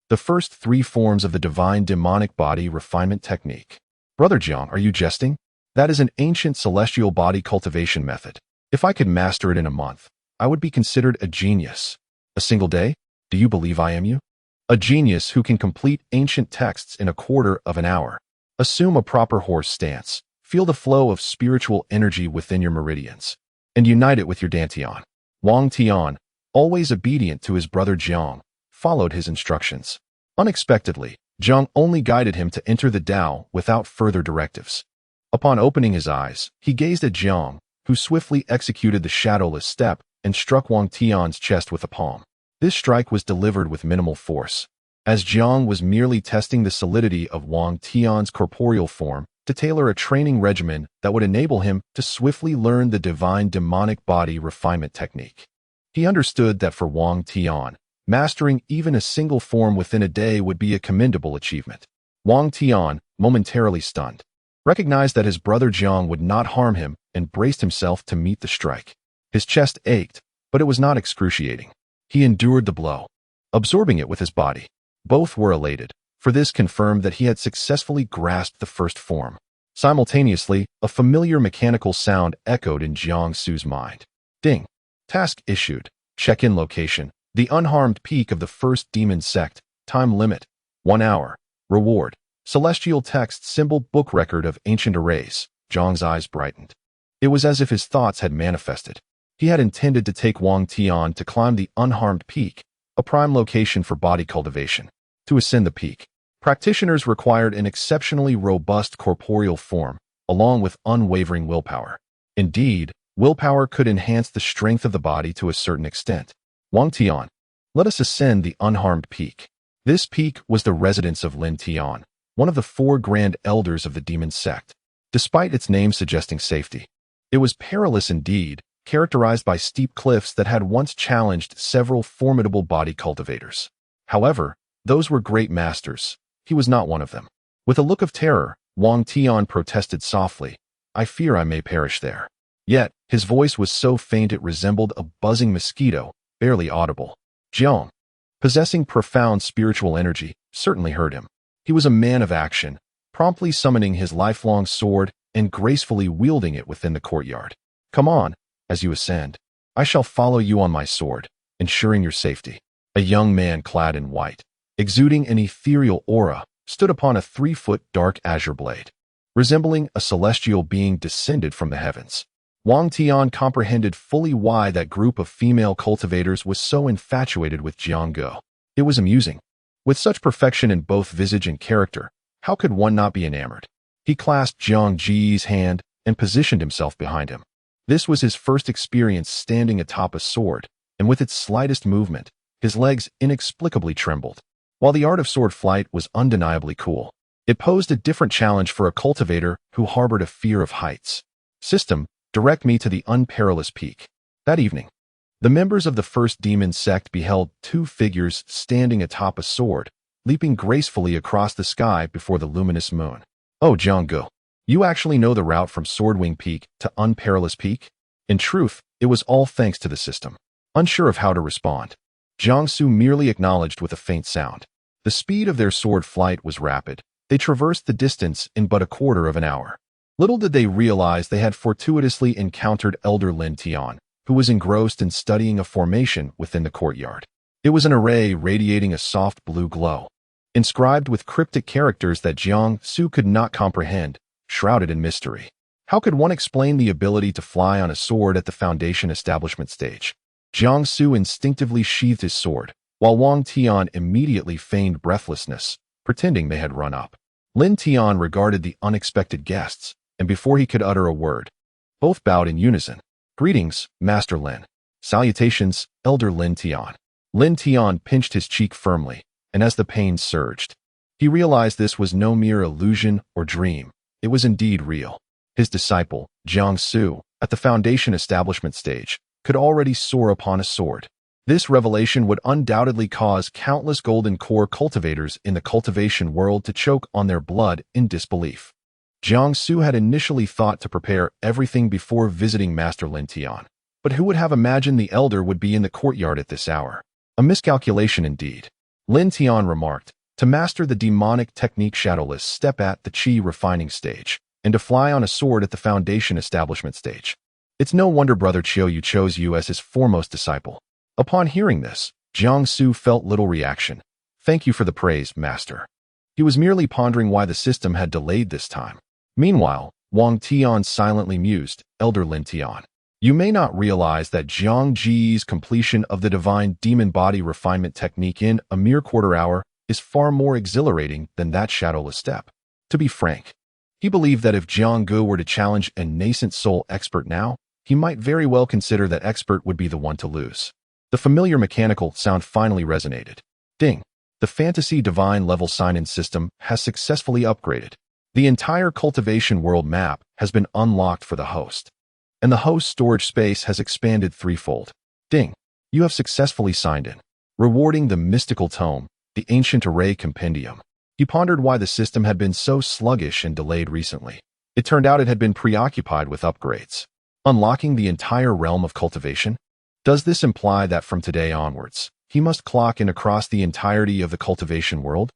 The first 3 forms of the divine demonic body refinement technique. Brother Jiang, are you jesting? That is an ancient celestial body cultivation method. If I could master it in a month, I would be considered a genius. A single day? Do you believe I am you? A genius who can complete ancient texts in a quarter of an hour. Assume a proper horse stance. Feel the flow of spiritual energy within your meridians, and unite it with your dantian. Wang Tian, always obedient to his brother Jiang, followed his instructions. Unexpectedly, Jiang only guided him to enter the Tao without further directives. Upon opening his eyes, he gazed at Jiang, who swiftly executed the shadowless step and struck Wang Tian's chest with a palm. This strike was delivered with minimal force, as Jiang was merely testing the solidity of Wang Tian's corporeal form to tailor a training regimen that would enable him to swiftly learn the divine demonic body refinement technique. He understood that for Wang Tian, mastering even a single form within a day would be a commendable achievement. Wang Tian, momentarily stunned, recognized that his brother Jiang would not harm him and braced himself to meet the strike. His chest ached, but it was not excruciating. He endured the blow, absorbing it with his body. Both were elated, for this confirmed that he had successfully grasped the first form. Simultaneously, a familiar mechanical sound echoed in Jiang Su's mind. Ding. Task issued. Check-in location. The unharmed peak of the first demon sect. Time limit. 1 hour. Reward. Celestial text symbol book record of ancient arrays. Jiang's eyes brightened. It was as if his thoughts had manifested. He had intended to take Wang Tian to climb the unharmed peak, a prime location for body cultivation. To ascend the peak, practitioners required an exceptionally robust corporeal form, along with unwavering willpower. Indeed, willpower could enhance the strength of the body to a certain extent. Wang Tian, let us ascend the unharmed peak. This peak was the residence of Lin Tian, one of the 4 grand elders of the demon sect. Despite its name suggesting safety, it was perilous indeed, characterized by steep cliffs that had once challenged several formidable body cultivators. However, those were great masters. He was not one of them. With a look of terror, Wang Tian protested softly, I fear I may perish there. Yet, his voice was so faint it resembled a buzzing mosquito, barely audible. Jiang, possessing profound spiritual energy, certainly heard him. He was a man of action, promptly summoning his lifelong sword and gracefully wielding it within the courtyard. Come on, as you ascend. I shall follow you on my sword, ensuring your safety. A young man clad in white, exuding an ethereal aura, stood upon a 3-foot dark azure blade, resembling a celestial being descended from the heavens. Wang Tian comprehended fully why that group of female cultivators was so infatuated with Jiang Go. It was amusing. With such perfection in both visage and character, how could one not be enamored? He clasped Jiang Ji's hand and positioned himself behind him. This was his first experience standing atop a sword, and with its slightest movement, his legs inexplicably trembled. While the art of sword flight was undeniably cool, it posed a different challenge for a cultivator who harbored a fear of heights. System, direct me to the unperilous peak. That evening, the members of the first demon sect beheld 2 figures standing atop a sword, leaping gracefully across the sky before the luminous moon. Oh, Jianggu, you actually know the route from Swordwing Peak to Unperilous Peak? In truth, it was all thanks to the system. Unsure of how to respond, Jiangsu merely acknowledged with a faint sound. The speed of their sword flight was rapid. They traversed the distance in but a quarter of an hour. Little did they realize they had fortuitously encountered Elder Lin Tian, who was engrossed in studying a formation within the courtyard. It was an array radiating a soft blue glow, inscribed with cryptic characters that Jiangsu could not comprehend, shrouded in mystery. How could one explain the ability to fly on a sword at the foundation establishment stage? Jiangsu instinctively sheathed his sword, while Wang Tian immediately feigned breathlessness, pretending they had run up. Lin Tian regarded the unexpected guests, and before he could utter a word, both bowed in unison. Greetings, Master Lin. Salutations, Elder Lin Tian. Lin Tian pinched his cheek firmly, and as the pain surged, he realized this was no mere illusion or dream. It was indeed real. His disciple, Jiangsu, at the foundation establishment stage, could already soar upon a sword. This revelation would undoubtedly cause countless golden core cultivators in the cultivation world to choke on their blood in disbelief. Jiang Su had initially thought to prepare everything before visiting Master Lin Tian. But who would have imagined the elder would be in the courtyard at this hour? A miscalculation indeed. Lin Tian remarked, to master the demonic technique shadowless step at the chi refining stage, and to fly on a sword at the foundation establishment stage. It's no wonder Brother Qiu chose you as his foremost disciple. Upon hearing this, Jiang Su felt little reaction. Thank you for the praise, Master. He was merely pondering why the system had delayed this time. Meanwhile, Wang Tian silently mused, Elder Lin Tian. You may not realize that Jiang Ji's completion of the divine demon body refinement technique in a mere quarter hour is far more exhilarating than that shadowless step. To be frank, he believed that if Jiang Gu were to challenge a nascent soul expert now, he might very well consider that expert would be the one to lose. The familiar mechanical sound finally resonated. Ding! The fantasy divine level sign-in system has successfully upgraded. The entire cultivation world map has been unlocked for the host, and the host storage space has expanded threefold. Ding! You have successfully signed in, rewarding the mystical tome, the ancient array compendium. He pondered why the system had been so sluggish and delayed recently. It turned out it had been preoccupied with upgrades. Unlocking the entire realm of cultivation? Does this imply that from today onwards, he must clock in across the entirety of the cultivation world?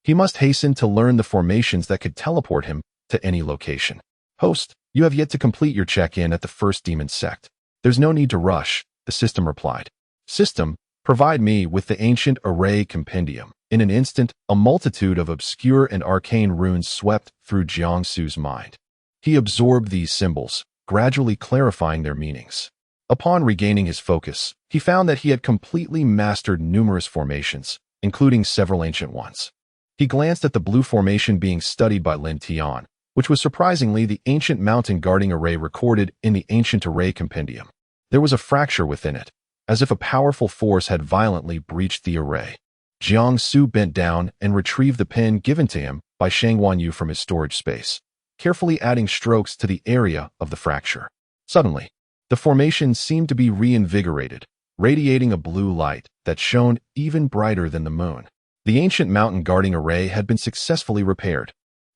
He must hasten to learn the formations that could teleport him to any location. Host, you have yet to complete your check-in at the first demon sect. There's no need to rush, the system replied. System, provide me with the ancient array compendium. In an instant, a multitude of obscure and arcane runes swept through Jiang Su's mind. He absorbed these symbols, gradually clarifying their meanings. Upon regaining his focus, he found that he had completely mastered numerous formations, including several ancient ones. He glanced at the blue formation being studied by Lin Tian, which was surprisingly the ancient mountain guarding array recorded in the ancient array compendium. There was a fracture within it, as if a powerful force had violently breached the array. Jiang Su bent down and retrieved the pin given to him by Shang Wanyu from his storage space, carefully adding strokes to the area of the fracture. Suddenly, the formation seemed to be reinvigorated, radiating a blue light that shone even brighter than the moon. The ancient mountain guarding array had been successfully repaired.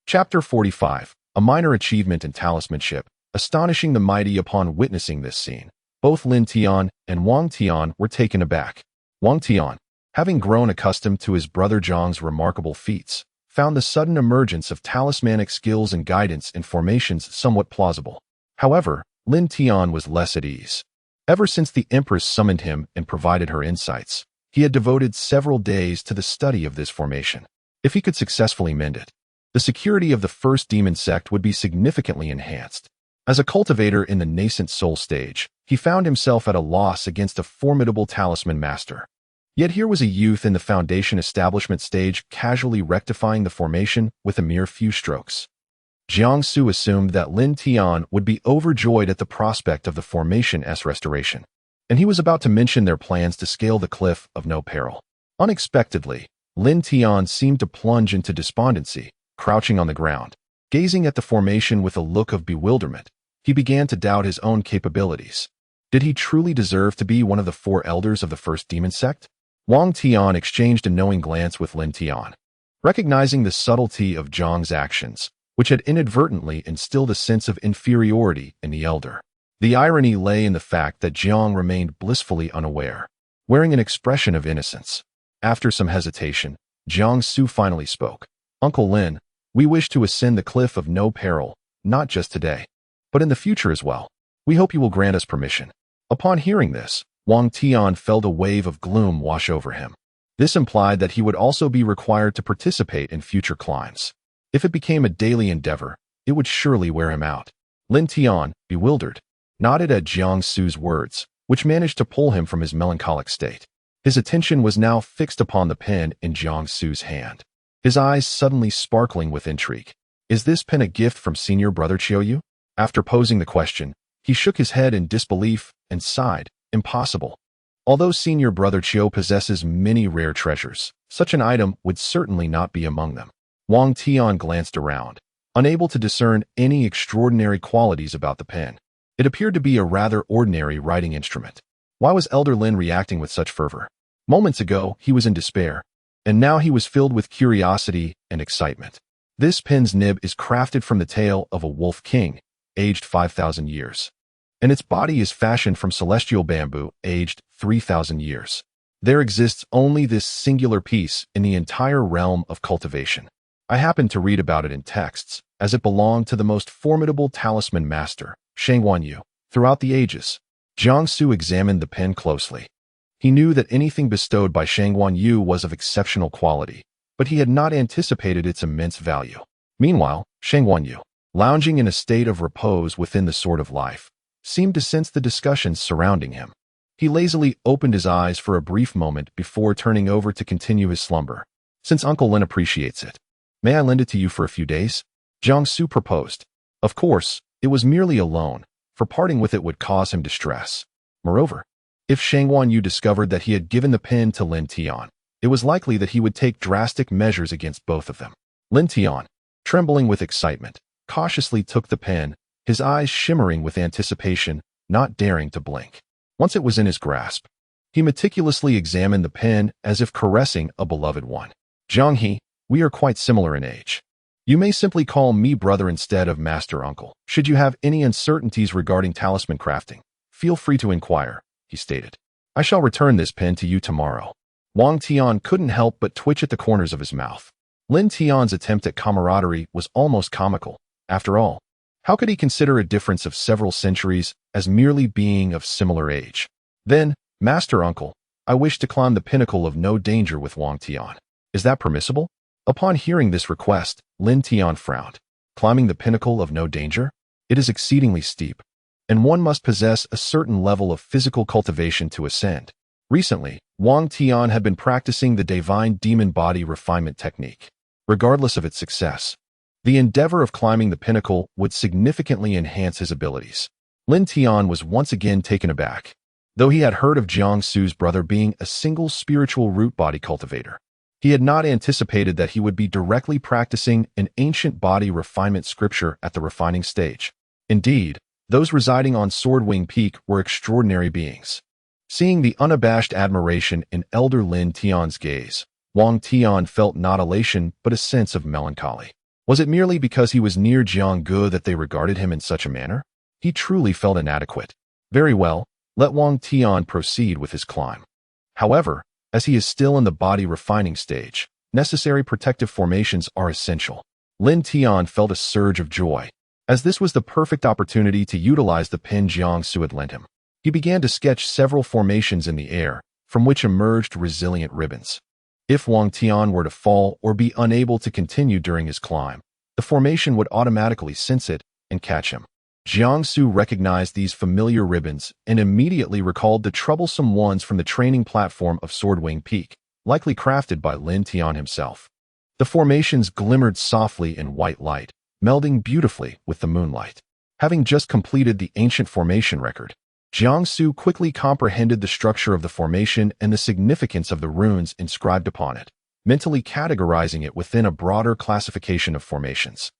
Chapter 45, a minor achievement in talismanship, astonishing the mighty upon witnessing this scene. Both Lin Tian and Wang Tian were taken aback. Wang Tian, having grown accustomed to his brother Zhang's remarkable feats, found the sudden emergence of talismanic skills and guidance in formations somewhat plausible. However, Lin Tian was less at ease. Ever since the Empress summoned him and provided her insights, he had devoted several days to the study of this formation. If he could successfully mend it, the security of the first demon sect would be significantly enhanced. As a cultivator in the nascent soul stage, he found himself at a loss against a formidable talisman master. Yet here was a youth in the foundation establishment stage casually rectifying the formation with a mere few strokes. Jiang Su assumed that Lin Tian would be overjoyed at the prospect of the formation's restoration, and he was about to mention their plans to scale the cliff of no peril. Unexpectedly, Lin Tian seemed to plunge into despondency, crouching on the ground. Gazing at the formation with a look of bewilderment, he began to doubt his own capabilities. Did he truly deserve to be one of the four elders of the first demon sect? Wang Tian exchanged a knowing glance with Lin Tian. Recognizing the subtlety of Zhang's actions, which had inadvertently instilled a sense of inferiority in the elder. The irony lay in the fact that Jiang remained blissfully unaware, wearing an expression of innocence. After some hesitation, Jiang Su finally spoke. Uncle Lin, we wish to ascend the cliff of no peril, not just today, but in the future as well. We hope you will grant us permission. Upon hearing this, Wang Tian felt a wave of gloom wash over him. This implied that he would also be required to participate in future climbs. If it became a daily endeavor, it would surely wear him out. Lin Tian, bewildered, nodded at Jiang Su's words, which managed to pull him from his melancholic state. His attention was now fixed upon the pen in Jiang Su's hand, his eyes suddenly sparkling with intrigue. Is this pen a gift from senior brother Qiu? After posing the question, he shook his head in disbelief and sighed. Impossible. Although senior brother Qiu possesses many rare treasures, such an item would certainly not be among them. Wang Tian glanced around, unable to discern any extraordinary qualities about the pen. It appeared to be a rather ordinary writing instrument. Why was Elder Lin reacting with such fervor? Moments ago, he was in despair, and now he was filled with curiosity and excitement. This pin's nib is crafted from the tail of a wolf king, aged 5,000 years. And its body is fashioned from celestial bamboo, aged 3,000 years. There exists only this singular piece in the entire realm of cultivation. I happened to read about it in texts, as it belonged to the most formidable talisman master, Shang Yu, throughout the ages. Jiangsu examined the pen closely. He knew that anything bestowed by Shang Yu was of exceptional quality, but he had not anticipated its immense value. Meanwhile, Shang Yu, lounging in a state of repose within the Sword of Life, seemed to sense the discussions surrounding him. He lazily opened his eyes for a brief moment before turning over to continue his slumber. Since Uncle Lin appreciates it, may I lend it to you for a few days? Jiangsu proposed. Of course, it was merely a loan, for parting with it would cause him distress. Moreover, if Shang Yu discovered that he had given the pen to Lin Tian, it was likely that he would take drastic measures against both of them. Lin Tian, trembling with excitement, cautiously took the pen, his eyes shimmering with anticipation, not daring to blink. Once it was in his grasp, he meticulously examined the pen as if caressing a beloved one. Zhang He, we are quite similar in age. You may simply call me brother instead of master uncle. Should you have any uncertainties regarding talisman crafting, feel free to inquire, he stated. I shall return this pen to you tomorrow. Wang Tian couldn't help but twitch at the corners of his mouth. Lin Tian's attempt at camaraderie was almost comical. After all, how could he consider a difference of several centuries as merely being of similar age? Then, Master Uncle, I wish to climb the pinnacle of no danger with Wang Tian. Is that permissible? Upon hearing this request, Lin Tian frowned. Climbing the pinnacle of no danger? It is exceedingly steep, and one must possess a certain level of physical cultivation to ascend. Recently, Wang Tian had been practicing the divine demon body refinement technique. Regardless of its success, the endeavor of climbing the pinnacle would significantly enhance his abilities. Lin Tian was once again taken aback, though he had heard of Jiangsu's brother being a single spiritual root body cultivator. He had not anticipated that he would be directly practicing an ancient body refinement scripture at the refining stage. Indeed, those residing on Swordwing Peak were extraordinary beings. Seeing the unabashed admiration in Elder Lin Tian's gaze, Wang Tian felt not elation but a sense of melancholy. Was it merely because he was near Jiangge that they regarded him in such a manner? He truly felt inadequate. Very well, let Wang Tian proceed with his climb. However, as he is still in the body refining stage, necessary protective formations are essential. Lin Tian felt a surge of joy, as this was the perfect opportunity to utilize the pen Jiangsu had lent him. He began to sketch several formations in the air, from which emerged resilient ribbons. If Wang Tian were to fall or be unable to continue during his climb, the formation would automatically sense it and catch him. Jiangsu recognized these familiar ribbons and immediately recalled the troublesome ones from the training platform of Swordwing Peak, likely crafted by Lin Tian himself. The formations glimmered softly in white light, melding beautifully with the moonlight. Having just completed the ancient formation record, Jiangsu quickly comprehended the structure of the formation and the significance of the runes inscribed upon it, mentally categorizing it within a broader classification of formations.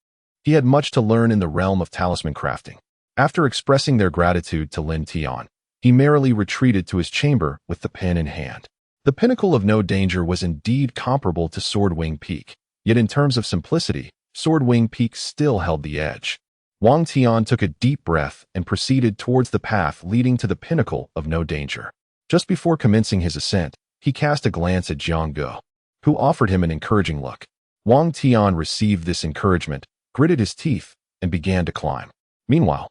He had much to learn in the realm of talisman crafting. After expressing their gratitude to Lin Tian, he merrily retreated to his chamber with the pen in hand. The pinnacle of no danger was indeed comparable to Swordwing Peak, yet in terms of simplicity, Swordwing Peak still held the edge. Wang Tian took a deep breath and proceeded towards the path leading to the pinnacle of no danger. Just before commencing his ascent, he cast a glance at Jiangge, who offered him an encouraging look. Wang Tian received this encouragement, gritted his teeth, and began to climb. Meanwhile,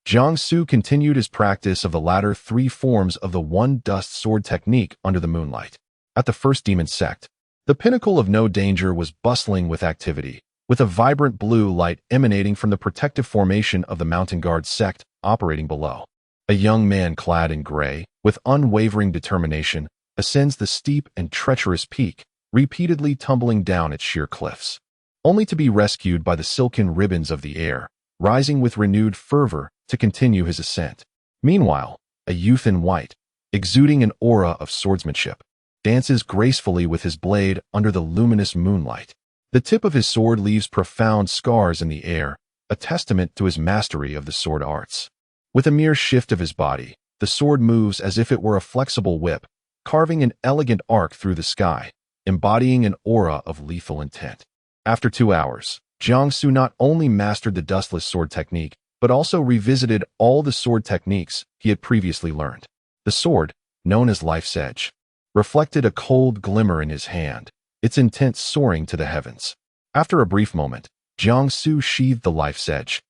Jiangsu continued his practice of the latter three forms of the one-dust sword technique under the moonlight. At the first demon sect, the pinnacle of no danger was bustling with activity, with a vibrant blue light emanating from the protective formation of the mountain guard sect operating below. A young man clad in gray, with unwavering determination, ascends the steep and treacherous peak, repeatedly tumbling down its sheer cliffs, only to be rescued by the silken ribbons of the air, rising with renewed fervor to continue his ascent. Meanwhile, a youth in white, exuding an aura of swordsmanship, dances gracefully with his blade under the luminous moonlight. The tip of his sword leaves profound scars in the air, a testament to his mastery of the sword arts. With a mere shift of his body, the sword moves as if it were a flexible whip, carving an elegant arc through the sky, embodying an aura of lethal intent. After 2 hours, Jiang Su not only mastered the dustless sword technique, but also revisited all the sword techniques he had previously learned. The sword, known as Life's Edge, reflected a cold glimmer in his hand, its intent soaring to the heavens. After a brief moment, Jiang Su sheathed the Life's Edge.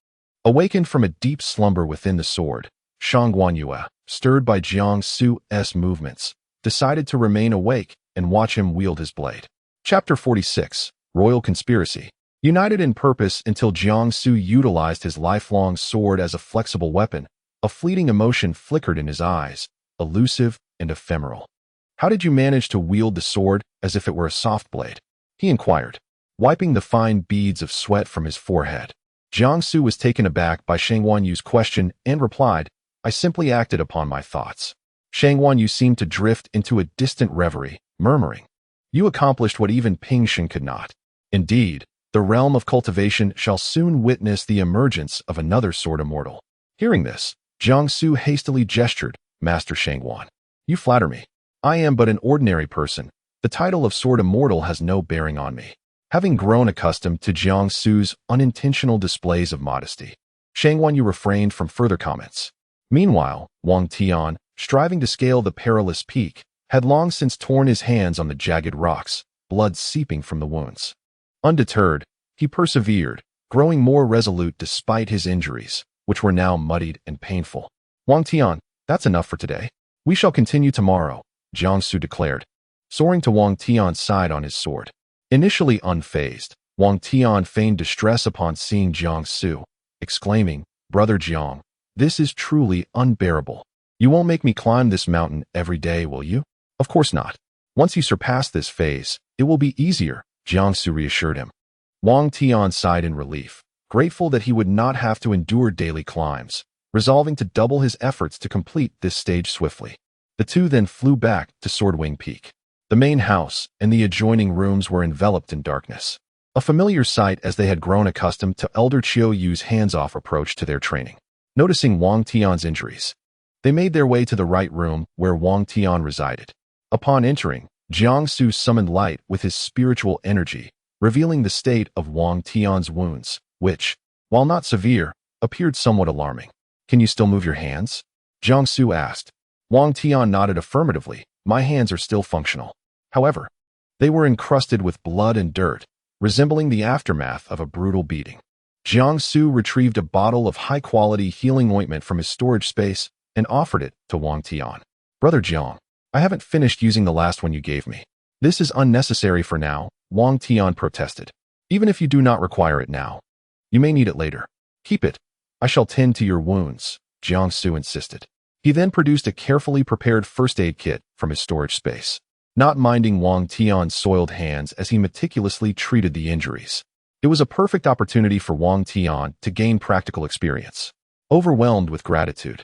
Awakened from a deep slumber within the sword, Shang Guanyue, stirred by Jiang Su's movements, decided to remain awake and watch him wield his blade. Chapter 46, Royal Conspiracy. United in purpose until Jiang Su utilized his lifelong sword as a flexible weapon, a fleeting emotion flickered in his eyes, elusive and ephemeral. "How did you manage to wield the sword as if it were a soft blade?" he inquired, wiping the fine beads of sweat from his forehead. Jiang Su was taken aback by Shang Guanyu's question and replied, "I simply acted upon my thoughts." Shang Guanyu seemed to drift into a distant reverie, murmuring, "You accomplished what even Ping Shen could not. Indeed, the realm of cultivation shall soon witness the emergence of another sword immortal." Hearing this, Jiang Su hastily gestured, "Master Shangguan, you flatter me. I am but an ordinary person. The title of sword immortal has no bearing on me." Having grown accustomed to Jiang Su's unintentional displays of modesty, Shang Guanyu refrained from further comments. Meanwhile, Wang Tian, striving to scale the perilous peak, had long since torn his hands on the jagged rocks, blood seeping from the wounds. Undeterred, he persevered, growing more resolute despite his injuries, which were now muddied and painful. "Wang Tian, that's enough for today. We shall continue tomorrow," Jiang Su declared, soaring to Wang Tian's side on his sword. Initially unfazed, Wang Tian feigned distress upon seeing Jiang Su, exclaiming, "Brother Jiang, this is truly unbearable. You won't make me climb this mountain every day, will you?" "Of course not. Once you surpass this phase, it will be easier," Jiang Su reassured him. Wang Tian sighed in relief, grateful that he would not have to endure daily climbs, resolving to double his efforts to complete this stage swiftly. The two then flew back to Swordwing Peak. The main house and the adjoining rooms were enveloped in darkness, a familiar sight as they had grown accustomed to Elder Chiu Yu's hands-off approach to their training. Noticing Wang Tian's injuries, they made their way to the right room where Wang Tian resided. Upon entering, Jiang Su summoned light with his spiritual energy, revealing the state of Wang Tian's wounds, which, while not severe, appeared somewhat alarming. "Can you still move your hands?" Jiang Su asked. Wang Tian nodded affirmatively. "My hands are still functional. However, they were encrusted with blood and dirt, resembling the aftermath of a brutal beating." Jiang Su retrieved a bottle of high-quality healing ointment from his storage space and offered it to Wang Tian. "Brother Jiang, I haven't finished using the last one you gave me. This is unnecessary for now," Wang Tian protested. "Even if you do not require it now, you may need it later. Keep it. I shall tend to your wounds," Jiang Su insisted. He then produced a carefully prepared first aid kit from his storage space, not minding Wang Tian's soiled hands as he meticulously treated the injuries. It was a perfect opportunity for Wang Tian to gain practical experience. Overwhelmed with gratitude,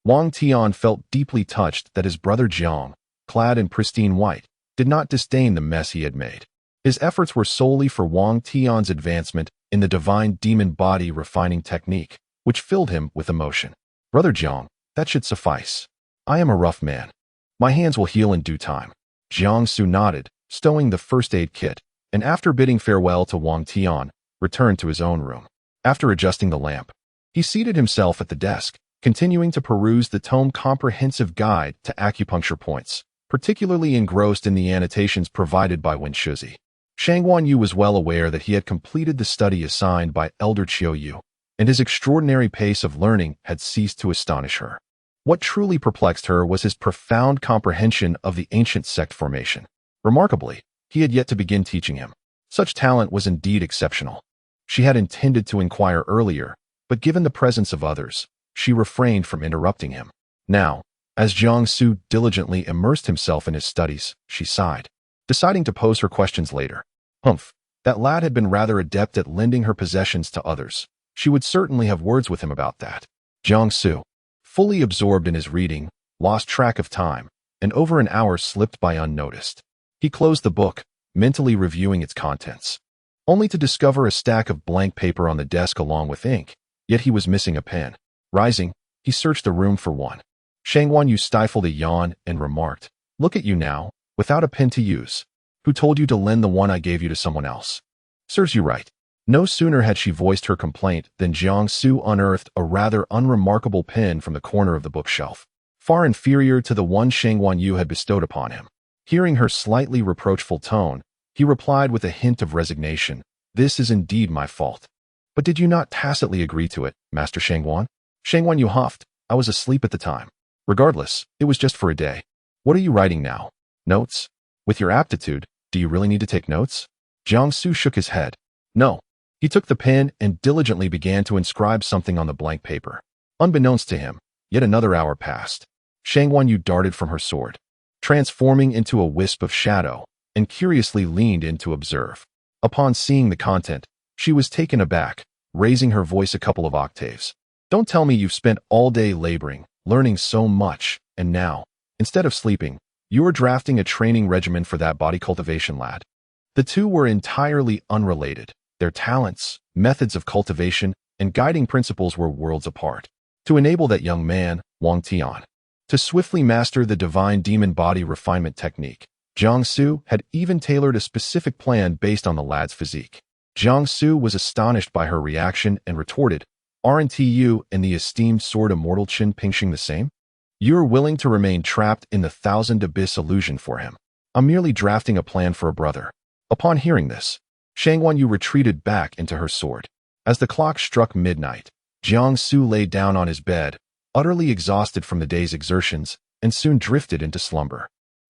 Wang Tian felt deeply touched that his brother Jiang, clad in pristine white, did not disdain the mess he had made. His efforts were solely for Wang Tian's advancement in the divine demon body refining technique, which filled him with emotion. "Brother Jiang, that should suffice. I am a rough man. My hands will heal in due time." Jiang Su nodded, stowing the first aid kit, and after bidding farewell to Wang Tian, returned to his own room. After adjusting the lamp, he seated himself at the desk, continuing to peruse the tome Comprehensive Guide to Acupuncture Points, particularly engrossed in the annotations provided by Wen Shuzi. Shang Guanyu was well aware that he had completed the study assigned by Elder Chiu Yu, and his extraordinary pace of learning had ceased to astonish her. What truly perplexed her was his profound comprehension of the ancient sect formation. Remarkably, he had yet to begin teaching him. Such talent was indeed exceptional. She had intended to inquire earlier, but given the presence of others, she refrained from interrupting him. Now, as Jiang Su diligently immersed himself in his studies, she sighed, deciding to pose her questions later. Humph, that lad had been rather adept at lending her possessions to others. She would certainly have words with him about that. Jiang Su, fully absorbed in his reading, lost track of time, and over an hour slipped by unnoticed. He closed the book, mentally reviewing its contents, only to discover a stack of blank paper on the desk along with ink, yet he was missing a pen. Rising, he searched the room for one. Shang Guanyu stifled a yawn and remarked, "Look at you now, without a pen to use. Who told you to lend the one I gave you to someone else?" "Serves you right. No sooner had she voiced her complaint than Jiang Su unearthed a rather unremarkable pen from the corner of the bookshelf, far inferior to the one Shang Wanyu had bestowed upon him. Hearing her slightly reproachful tone, he replied with a hint of resignation, "This is indeed my fault. But did you not tacitly agree to it, Master Shangwan?" Shangwan Yu huffed, "I was asleep at the time. Regardless, it was just for a day. What are you writing now? Notes? With your aptitude, do you really need to take notes?" Jiang Su shook his head. No. He took the pen and diligently began to inscribe something on the blank paper. Unbeknownst to him, yet another hour passed. Shangwan Yu darted from her sword, transforming into a wisp of shadow, and curiously leaned in to observe. Upon seeing the content, she was taken aback, raising her voice a couple of octaves. "Don't tell me you've spent all day laboring, learning so much, and now, instead of sleeping, you are drafting a training regimen for that body cultivation lad." The two were entirely unrelated. Their talents, methods of cultivation, and guiding principles were worlds apart. To enable that young man, Wang Tian, to swiftly master the divine demon body refinement technique, Jiang Su had even tailored a specific plan based on the lad's physique. Jiang Su was astonished by her reaction and retorted, "Aren't you and the esteemed sword immortal Qin Pingxing the same? You're willing to remain trapped in the thousand abyss illusion for him. I'm merely drafting a plan for a brother." Upon hearing this, Shangwan Yu retreated back into her sword. As the clock struck midnight, Jiang Su lay down on his bed, utterly exhausted from the day's exertions, and soon drifted into slumber.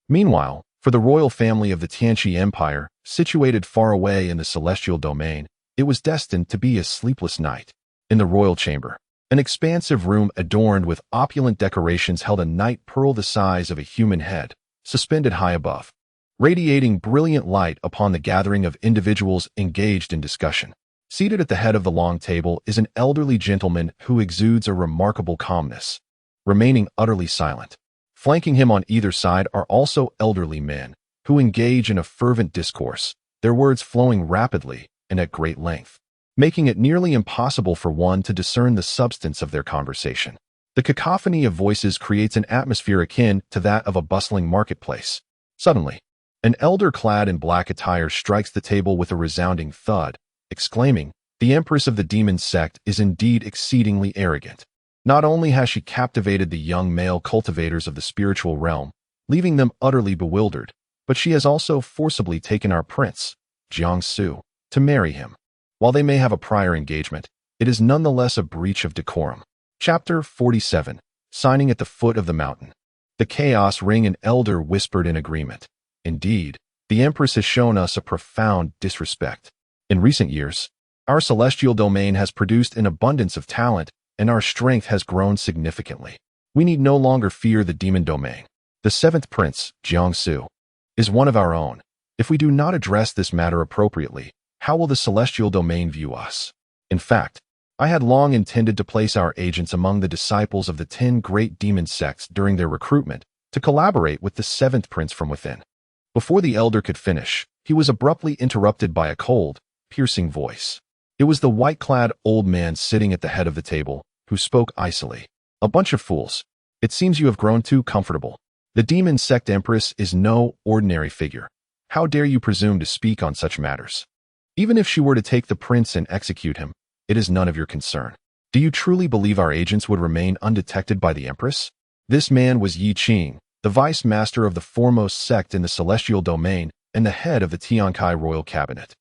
Meanwhile, for the royal family of the Tianqi Empire, situated far away in the celestial domain, it was destined to be a sleepless night. In the royal chamber, an expansive room adorned with opulent decorations held a night pearl the size of a human head, suspended high above, radiating brilliant light upon the gathering of individuals engaged in discussion. Seated at the head of the long table is an elderly gentleman who exudes a remarkable calmness, remaining utterly silent. Flanking him on either side are also elderly men, who engage in a fervent discourse, their words flowing rapidly and at great length, making it nearly impossible for one to discern the substance of their conversation. The cacophony of voices creates an atmosphere akin to that of a bustling marketplace. Suddenly, an elder clad in black attire strikes the table with a resounding thud, exclaiming, "The Empress of the Demon Sect is indeed exceedingly arrogant. Not only has she captivated the young male cultivators of the spiritual realm, leaving them utterly bewildered, but she has also forcibly taken our prince, Jiang Su, to marry him. While they may have a prior engagement, it is nonetheless a breach of decorum." Chapter 47. Signing at the foot of the mountain. The chaos ring and elder whispered in agreement. "Indeed, the Empress has shown us a profound disrespect. In recent years, our celestial domain has produced an abundance of talent, and our strength has grown significantly. We need no longer fear the demon domain. The seventh prince, Jiang Su, is one of our own. If we do not address this matter appropriately, how will the celestial domain view us? In fact, I had long intended to place our agents among the disciples of the 10 great demon sects during their recruitment to collaborate with the seventh prince from within." Before the elder could finish, he was abruptly interrupted by a cold, piercing voice. It was the white-clad old man sitting at the head of the table, who spoke icily. "A bunch of fools. It seems you have grown too comfortable. The demon sect Empress is no ordinary figure. How dare you presume to speak on such matters? Even if she were to take the prince and execute him, it is none of your concern. Do you truly believe our agents would remain undetected by the Empress?" This man was Yi Qing, the vice master of the foremost sect in the celestial domain and the head of the Tiankai royal cabinet.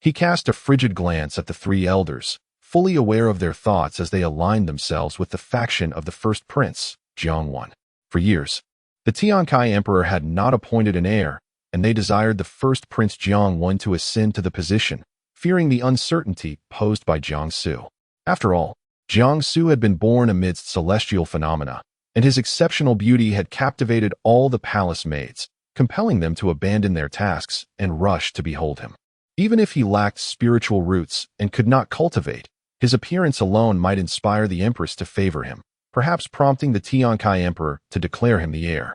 He cast a frigid glance at the three elders, fully aware of their thoughts as they aligned themselves with the faction of the first prince, Jiang Wan. For years, the Tiankai emperor had not appointed an heir, and they desired the first prince Jiang Wan to ascend to the position, fearing the uncertainty posed by Jiang Su. After all, Jiang Su had been born amidst celestial phenomena, and his exceptional beauty had captivated all the palace maids, compelling them to abandon their tasks and rush to behold him. Even if he lacked spiritual roots and could not cultivate, his appearance alone might inspire the Empress to favor him, perhaps prompting the Tiankai emperor to declare him the heir.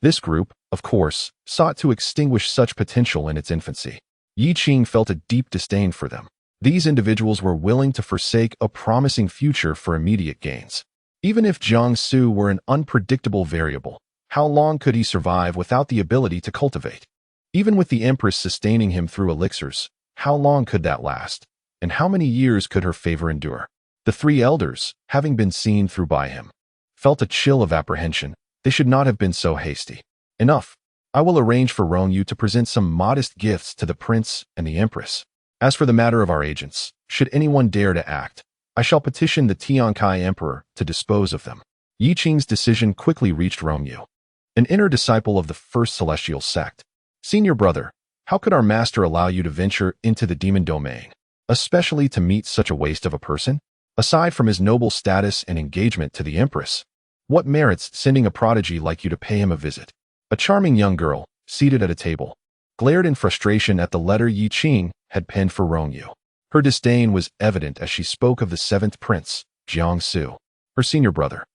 This group, of course, sought to extinguish such potential in its infancy. Yi Qing felt a deep disdain for them. These individuals were willing to forsake a promising future for immediate gains. Even if Jiang Su were an unpredictable variable, how long could he survive without the ability to cultivate? Even with the Empress sustaining him through elixirs, how long could that last? and how many years could her favor endure? The three elders, having been seen through by him, felt a chill of apprehension. They should not have been so hasty. Enough. I will arrange for Rongyu to present some modest gifts to the prince and the empress. As for the matter of our agents, should anyone dare to act, I shall petition the Tiankai emperor to dispose of them. Yi Qing's decision quickly reached Rongyu, an inner disciple of the first celestial sect. Senior brother, how could our master allow you to venture into the demon domain, especially to meet such a waste of a person? Aside from his noble status and engagement to the empress, what merits sending a prodigy like you to pay him a visit? A charming young girl, seated at a table, glared in frustration at the letter Yi Qing had penned for Rongyu. Her disdain was evident as she spoke of the seventh prince, Jiangsu, her senior brother.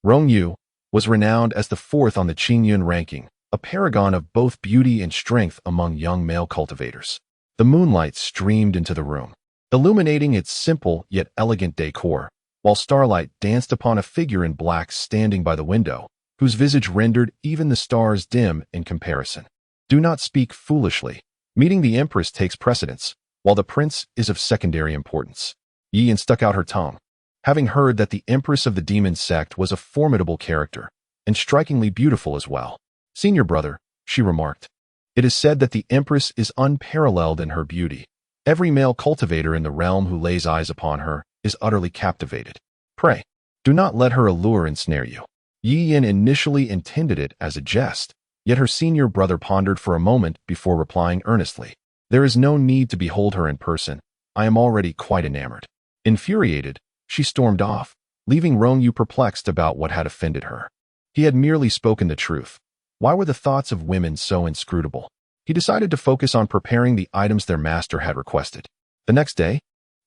Rongyu was renowned as the fourth on the Qingyun ranking, a paragon of both beauty and strength among young male cultivators. The moonlight streamed into the room, illuminating its simple yet elegant decor, while starlight danced upon a figure in black standing by the window, whose visage rendered even the stars dim in comparison. Do not speak foolishly. Meeting the empress takes precedence, while the prince is of secondary importance. Yi stuck out her tongue, having heard that the empress of the demon sect was a formidable character, and strikingly beautiful as well. Senior brother, she remarked, it is said that the empress is unparalleled in her beauty. Every male cultivator in the realm who lays eyes upon her is utterly captivated. Pray, do not let her allure ensnare you. Yi Yin initially intended it as a jest, yet her senior brother pondered for a moment before replying earnestly. There is no need to behold her in person. I am already quite enamored. Infuriated, she stormed off, leaving Rongyu perplexed about what had offended her. He had merely spoken the truth. Why were the thoughts of women so inscrutable? He decided to focus on preparing the items their master had requested. The next day,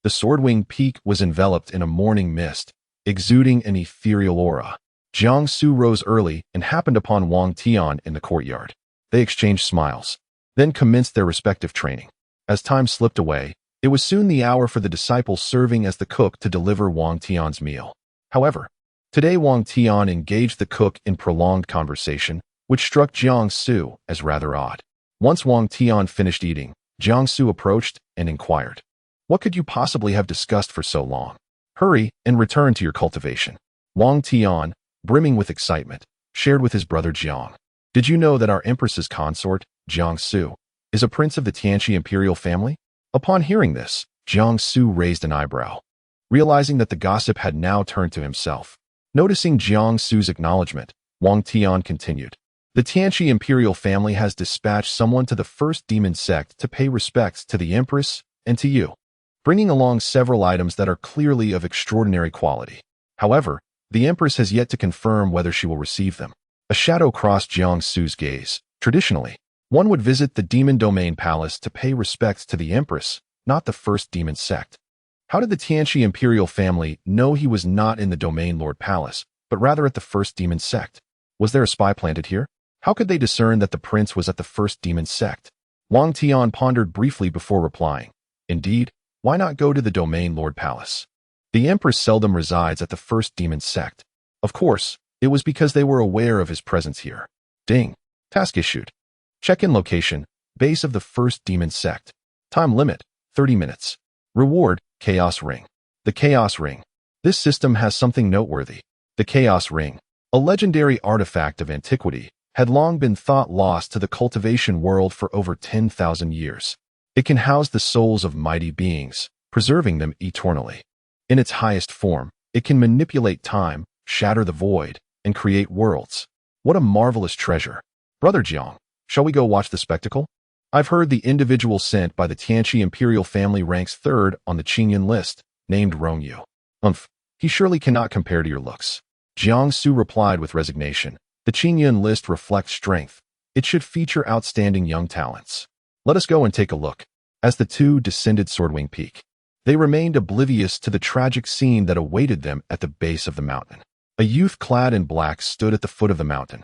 the Swordwing Peak was enveloped in a morning mist, exuding an ethereal aura. Jiangsu rose early and happened upon Wang Tian in the courtyard. They exchanged smiles, then commenced their respective training. As time slipped away, it was soon the hour for the disciple serving as the cook to deliver Wang Tian's meal. However, today Wang Tian engaged the cook in prolonged conversation, which struck Jiangsu as rather odd. Once Wang Tian finished eating, Jiangsu approached and inquired, "What could you possibly have discussed for so long? Hurry and return to your cultivation." Wang Tian, brimming with excitement, shared with his brother Jiang. "Did you know that our empress's consort, Jiangsu, is a prince of the Tianqi imperial family?" Upon hearing this, Jiangsu raised an eyebrow, realizing that the gossip had now turned to himself. Noticing Jiangsu's acknowledgement, Wang Tian continued, "The Tianqi imperial family has dispatched someone to the first demon sect to pay respects to the empress and to you, bringing along several items that are clearly of extraordinary quality. However, the empress has yet to confirm whether she will receive them." A shadow crossed Jiangsu's gaze. Traditionally, one would visit the demon domain palace to pay respects to the empress, not the first demon sect. How did the Tianqi imperial family know he was not in the domain lord palace, but rather at the first demon sect? Was there a spy planted here? How could they discern that the prince was at the first demon sect? Wang Tian pondered briefly before replying, "Indeed, why not go to the domain lord palace? The empress seldom resides at the first demon sect. Of course, it was because they were aware of his presence here." Ding. Task issued. Check-in location, base of the first demon sect. Time limit, 30 minutes. Reward, Chaos Ring. The Chaos Ring. This system has something noteworthy. The Chaos Ring, a legendary artifact of antiquity, had long been thought lost to the cultivation world for over 10,000 years. It can house the souls of mighty beings, preserving them eternally. In its highest form, it can manipulate time, shatter the void, and create worlds. What a marvelous treasure. Brother Jiang, shall we go watch the spectacle? I've heard the individual sent by the Tianqi imperial family ranks third on the Qingyun list, named Rongyu. He surely cannot compare to your looks. Jiangsu replied with resignation. The Qingyun list reflects strength. It should feature outstanding young talents. Let us go and take a look. As the two descended Swordwing Peak, they remained oblivious to the tragic scene that awaited them at the base of the mountain. A youth clad in black stood at the foot of the mountain,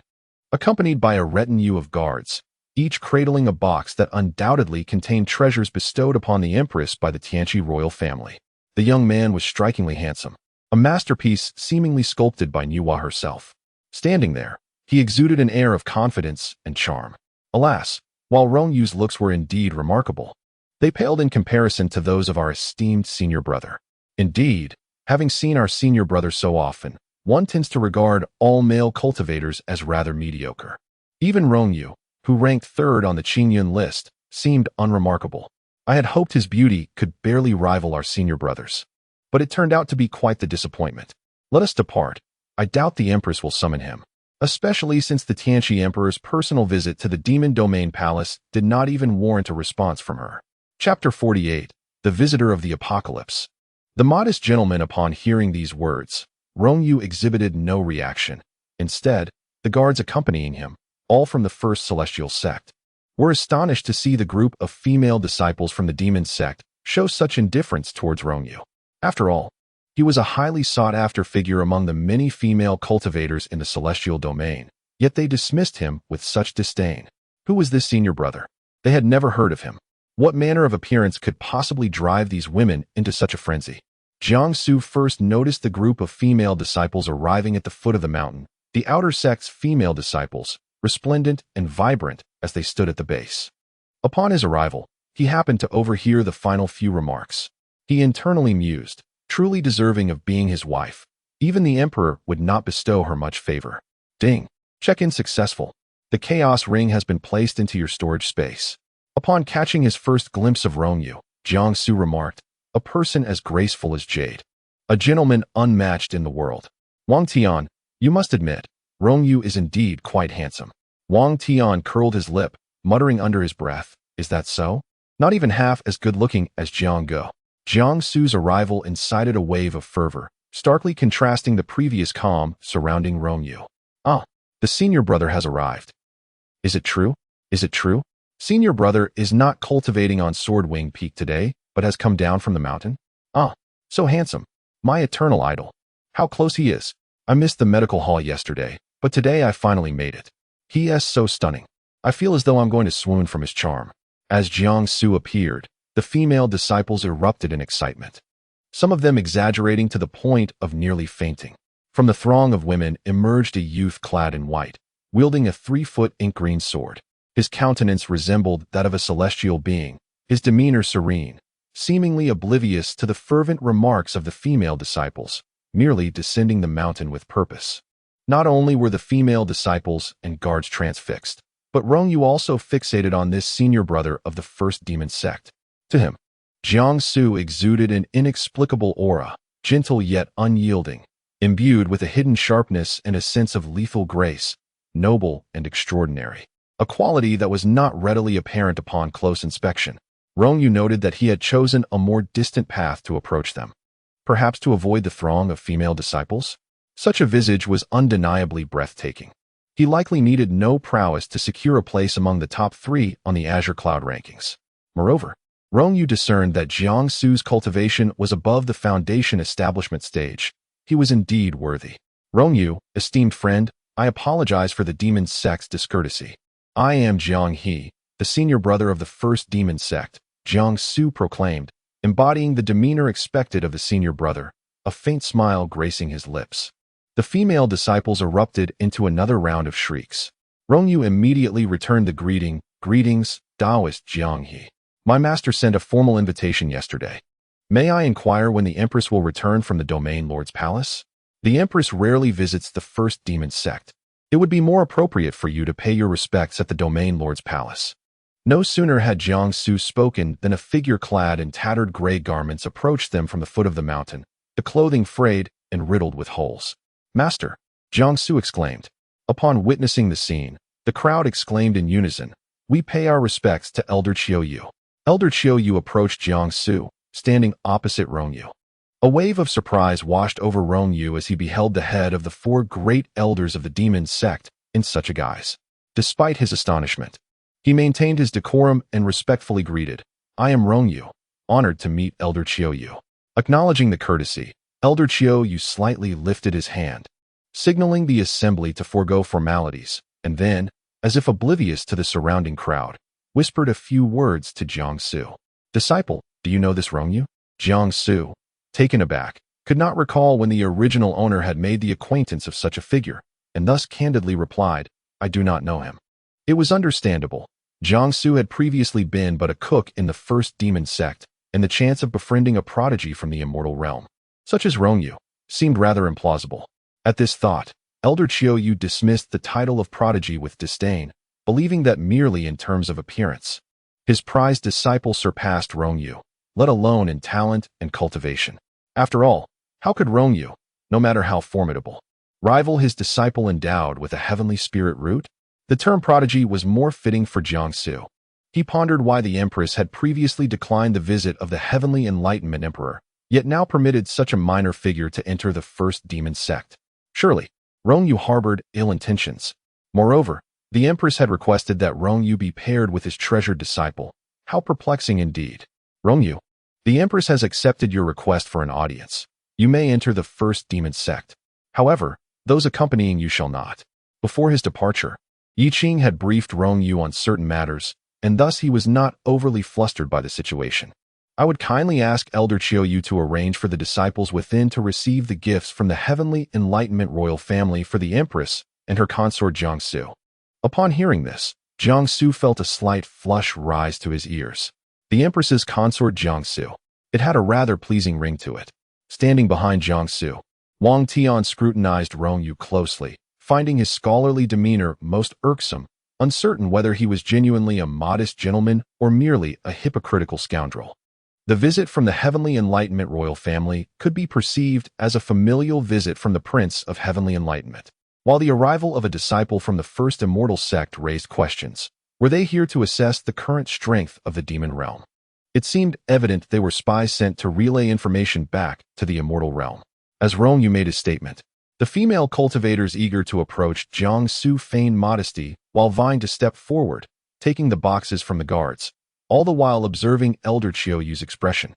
accompanied by a retinue of guards, each cradling a box that undoubtedly contained treasures bestowed upon the empress by the Tianqi royal family. The young man was strikingly handsome, a masterpiece seemingly sculpted by Nuwa herself. Standing there, he exuded an air of confidence and charm. Alas, while Rongyu's looks were indeed remarkable, They paled in comparison to those of our esteemed senior brother. Indeed, having seen our senior brother so often, one tends to regard all male cultivators as rather mediocre. Even Rongyu, who ranked third on the Qingyun list, seemed unremarkable. I had hoped his beauty could barely rival our senior brother's. But it turned out to be quite the disappointment. Let us depart. I doubt the Empress will summon him, especially since the Tianqi Emperor's personal visit to the Demon Domain Palace did not even warrant a response from her. Chapter 48. The Visitor of the Apocalypse. The modest gentleman, upon hearing these words, Rongyu exhibited no reaction. Instead, the guards accompanying him, all from the First Celestial Sect, were astonished to see the group of female disciples from the Demon Sect show such indifference towards Rongyu. After all, he was a highly sought-after figure among the many female cultivators in the celestial domain, yet they dismissed him with such disdain. Who was this senior brother? They had never heard of him. What manner of appearance could possibly drive these women into such a frenzy? Jiangsu first noticed the group of female disciples arriving at the foot of the mountain, the outer sect's female disciples, resplendent and vibrant as they stood at the base. Upon his arrival, he happened to overhear the final few remarks. He internally mused, truly deserving of being his wife. Even the Emperor would not bestow her much favor. Ding. Check-in successful. The Chaos Ring has been placed into your storage space. Upon catching his first glimpse of Rongyu, Jiangsu remarked, a person as graceful as jade. A gentleman unmatched in the world. Wang Tian, you must admit, Rongyu is indeed quite handsome. Wang Tian curled his lip, muttering under his breath, is that so? Not even half as good-looking as Jiang Ge. Jiangsu's arrival incited a wave of fervor, starkly contrasting the previous calm surrounding Rongyu. Ah, the senior brother has arrived. Is it true? Is it true? Senior brother is not cultivating on Swordwing Peak today, but has come down from the mountain? Ah, so handsome. My eternal idol. How close he is. I missed the medical hall yesterday, but today I finally made it. He is so stunning. I feel as though I'm going to swoon from his charm. As Jiangsu appeared, the female disciples erupted in excitement, some of them exaggerating to the point of nearly fainting. From the throng of women emerged a youth clad in white, wielding a 3-foot ink-green sword. His countenance resembled that of a celestial being, his demeanor serene, seemingly oblivious to the fervent remarks of the female disciples, merely descending the mountain with purpose. Not only were the female disciples and guards transfixed, but Rongyu also fixated on this senior brother of the First Demon Sect. To him, Jiangsu exuded an inexplicable aura, gentle yet unyielding, imbued with a hidden sharpness and a sense of lethal grace, noble and extraordinary, a quality that was not readily apparent upon close inspection. Rongyu noted that he had chosen a more distant path to approach them, perhaps to avoid the throng of female disciples. Such a visage was undeniably breathtaking. He likely needed no prowess to secure a place among the top 3 on the Azure Cloud rankings. Moreover, Rongyu discerned that Jiangsu's cultivation was above the foundation establishment stage. He was indeed worthy. Rongyu, esteemed friend, I apologize for the demon sect's discourtesy. I am Jiang He, the senior brother of the First Demon Sect, Jiangsu proclaimed, embodying the demeanor expected of the senior brother, a faint smile gracing his lips. The female disciples erupted into another round of shrieks. Rongyu immediately returned the greeting, greetings, Taoist Jiang He. My master sent a formal invitation yesterday. May I inquire when the Empress will return from the Domain Lord's palace? The Empress rarely visits the First Demon Sect. It would be more appropriate for you to pay your respects at the Domain Lord's palace. No sooner had Jiangsu spoken than a figure clad in tattered gray garments approached them from the foot of the mountain, the clothing frayed and riddled with holes. Master, Jiangsu exclaimed. Upon witnessing the scene, the crowd exclaimed in unison, we pay our respects to Elder Qiuyu. Elder Qiuyu approached Jiangsu, standing opposite Rongyu. A wave of surprise washed over Rongyu as he beheld the head of the 4 great elders of the demon sect in such a guise. Despite his astonishment, he maintained his decorum and respectfully greeted, I am Rongyu, honored to meet Elder Qiuyu. Acknowledging the courtesy, Elder Qiuyu slightly lifted his hand, signaling the assembly to forego formalities, and then, as if oblivious to the surrounding crowd, whispered a few words to Jiangsu. Disciple, do you know this Rongyu? Jiangsu, taken aback, could not recall when the original owner had made the acquaintance of such a figure, and thus candidly replied, I do not know him. It was understandable. Jiangsu had previously been but a cook in the first demon sect, and the chance of befriending a prodigy from the immortal realm, such as Rongyu, seemed rather implausible. At this thought, Elder Qiuyu dismissed the title of prodigy with disdain, believing that merely in terms of appearance, his prized disciple surpassed Rongyu, let alone in talent and cultivation. After all, how could Rongyu, no matter how formidable, rival his disciple endowed with a heavenly spirit root? The term prodigy was more fitting for Jiangsu. He pondered why the Empress had previously declined the visit of the heavenly Enlightenment Emperor, yet now permitted such a minor figure to enter the first demon sect. Surely, Rongyu harbored ill intentions. Moreover, the Empress had requested that Rongyu be paired with his treasured disciple. How perplexing indeed. Rongyu, the Empress has accepted your request for an audience. You may enter the first demon sect. However, those accompanying you shall not. Before his departure, Yi Qing had briefed Rongyu on certain matters, and thus he was not overly flustered by the situation. I would kindly ask Elder Qiuyu to arrange for the disciples within to receive the gifts from the heavenly enlightenment royal family for the Empress and her consort Jiangsu. Upon hearing this, Jiangsu felt a slight flush rise to his ears. The Empress's consort Jiangsu. It had a rather pleasing ring to it. Standing behind Jiangsu, Wang Tian scrutinized Rongyu closely, finding his scholarly demeanor most irksome, uncertain whether he was genuinely a modest gentleman or merely a hypocritical scoundrel. The visit from the heavenly enlightenment royal family could be perceived as a familial visit from the Prince of Heavenly Enlightenment, while the arrival of a disciple from the first immortal sect raised questions. Were they here to assess the current strength of the demon realm? It seemed evident they were spies sent to relay information back to the immortal realm. As Rongyu made his statement, the female cultivators eager to approach Jiangsu feigned modesty while vying to step forward, taking the boxes from the guards, all the while observing Elder Qiuyu's expression,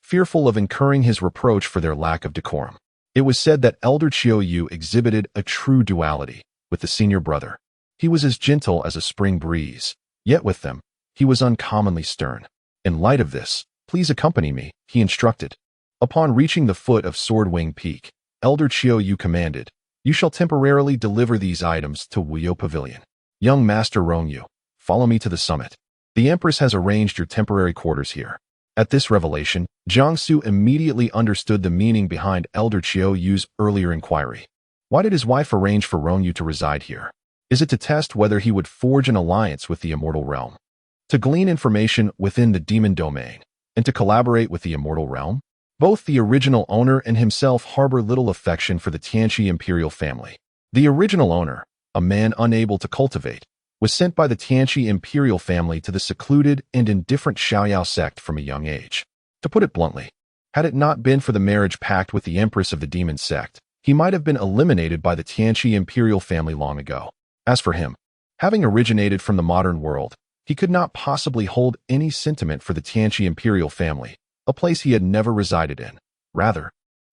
fearful of incurring his reproach for their lack of decorum. It was said that Elder Qiuyu exhibited a true duality with the senior brother. He was as gentle as a spring breeze, yet with them, he was uncommonly stern. In light of this, please accompany me, he instructed. Upon reaching the foot of Swordwing Peak, Elder Qiuyu commanded, you shall temporarily deliver these items to Wuyo Pavilion. Young Master Rongyu, follow me to the summit. The Empress has arranged your temporary quarters here. At this revelation, Jiangsu immediately understood the meaning behind Elder Qiuyu's earlier inquiry. Why did his wife arrange for Rongyu to reside here? Is it to test whether he would forge an alliance with the immortal realm? To glean information within the demon domain, and to collaborate with the immortal realm? Both the original owner and himself harbor little affection for the Tianqi imperial family. The original owner, a man unable to cultivate, was sent by the Tianqi imperial family to the secluded and indifferent Xiaoyao sect from a young age. To put it bluntly, had it not been for the marriage pact with the Empress of the demon sect, he might have been eliminated by the Tianqi imperial family long ago. As for him, having originated from the modern world, he could not possibly hold any sentiment for the Tianqi imperial family, a place he had never resided in. Rather,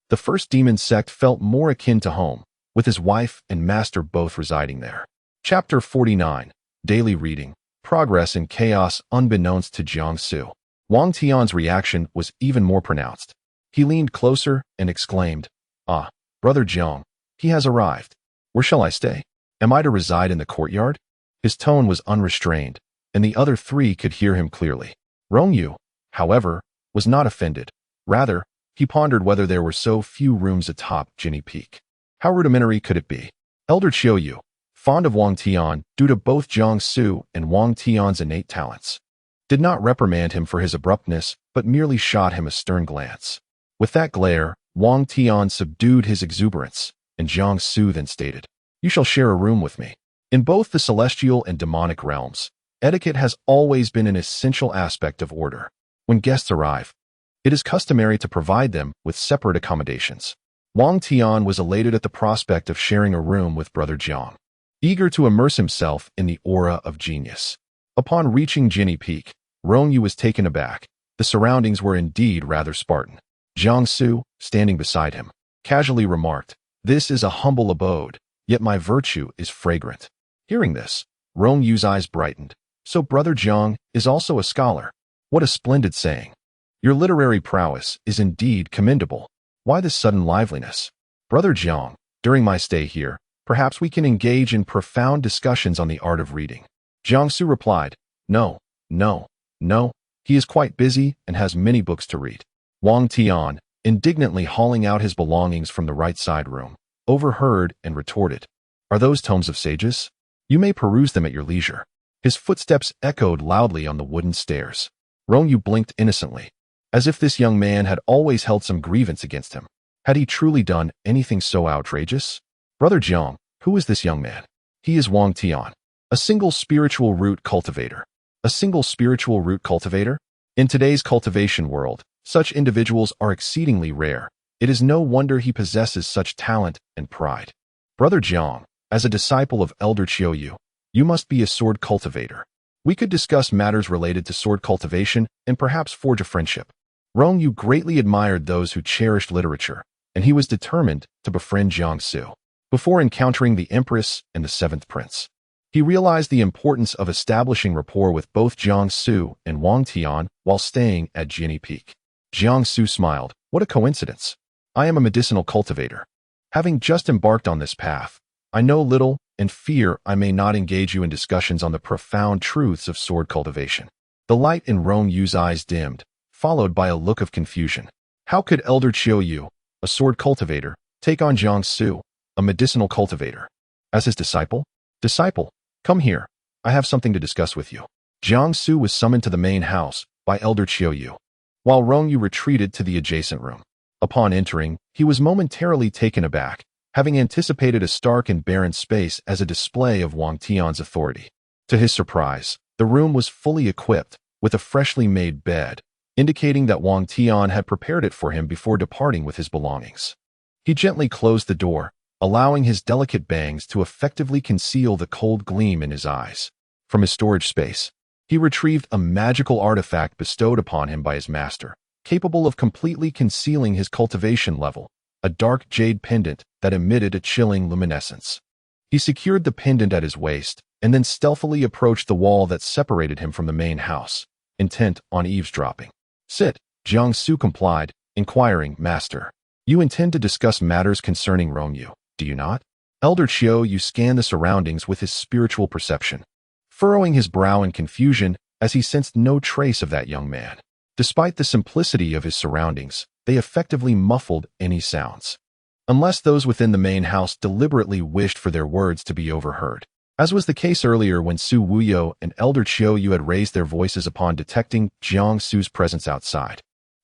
the first demon sect felt more akin to home, with his wife and master both residing there. Chapter 49. Daily Reading. Progress in Chaos. Unbeknownst to Jiangsu, Wang Tian's reaction was even more pronounced. He leaned closer and exclaimed, "Ah, Brother Jiang, he has arrived. Where shall I stay? Am I to reside in the courtyard?" His tone was unrestrained, and the other three could hear him clearly. Rongyu, however, was not offended. Rather, he pondered whether there were so few rooms atop Jinni Peak. How rudimentary could it be? Elder Qiuyu, fond of Wang Tian due to both Jiangsu and Wang Tian's innate talents, did not reprimand him for his abruptness, but merely shot him a stern glance. With that glare, Wang Tian subdued his exuberance, and Jiangsu then stated, "You shall share a room with me." In both the celestial and demonic realms, etiquette has always been an essential aspect of order. When guests arrive, it is customary to provide them with separate accommodations. Wang Tian was elated at the prospect of sharing a room with Brother Jiang, eager to immerse himself in the aura of genius. Upon reaching Jinni Peak, Rongyu was taken aback. The surroundings were indeed rather Spartan. Jiangsu, standing beside him, casually remarked, "This is a humble abode, yet my virtue is fragrant." Hearing this, Rongyu's eyes brightened. So Brother Jiang is also a scholar. What a splendid saying. Your literary prowess is indeed commendable. Why this sudden liveliness? Brother Jiang, during my stay here, perhaps we can engage in profound discussions on the art of reading. Jiangsu replied, No, no, no. He is quite busy and has many books to read. Wang Tian, indignantly hauling out his belongings from the right side room, overheard and retorted, "Are those tomes of sages? You may peruse them at your leisure." His footsteps echoed loudly on the wooden stairs. Rongyu blinked innocently, as if this young man had always held some grievance against him. Had he truly done anything so outrageous? "Brother Jiang, who is this young man?" "He is Wang Tian, a single spiritual root cultivator." "A single spiritual root cultivator?" In today's cultivation world, such individuals are exceedingly rare. It is no wonder he possesses such talent and pride. "Brother Jiang, as a disciple of Elder Qiuyu, you must be a sword cultivator. We could discuss matters related to sword cultivation and perhaps forge a friendship." Rongyu greatly admired those who cherished literature, and he was determined to befriend Jiangsu. Before encountering the Empress and the Seventh Prince, he realized the importance of establishing rapport with both Jiangsu and Wang Tian while staying at Jinni Peak. Jiangsu smiled. "What a coincidence. I am a medicinal cultivator. Having just embarked on this path, I know little and fear I may not engage you in discussions on the profound truths of sword cultivation." The light in Rongyu's eyes dimmed, followed by a look of confusion. How could Elder Qiuyu, a sword cultivator, take on Jiangsu, a medicinal cultivator, as his disciple? "Disciple, come here. I have something to discuss with you." Jiangsu was summoned to the main house by Elder Qiuyu, while Rongyu retreated to the adjacent room. Upon entering, he was momentarily taken aback, having anticipated a stark and barren space as a display of Wang Tian's authority. To his surprise, the room was fully equipped with a freshly made bed, indicating that Wang Tian had prepared it for him before departing with his belongings. He gently closed the door, allowing his delicate bangs to effectively conceal the cold gleam in his eyes. From his storage space, he retrieved a magical artifact bestowed upon him by his master, capable of completely concealing his cultivation level, a dark jade pendant that emitted a chilling luminescence. He secured the pendant at his waist and then stealthily approached the wall that separated him from the main house, intent on eavesdropping. "Sit," Jiangsu complied, inquiring, "Master, you intend to discuss matters concerning Rongyu, do you not?" Elder Qiuyu scanned the surroundings with his spiritual perception, furrowing his brow in confusion as he sensed no trace of that young man. Despite the simplicity of his surroundings, they effectively muffled any sounds, unless those within the main house deliberately wished for their words to be overheard, as was the case earlier when Su Wuyo and Elder Qiuyu had raised their voices upon detecting Jiangsu's presence outside.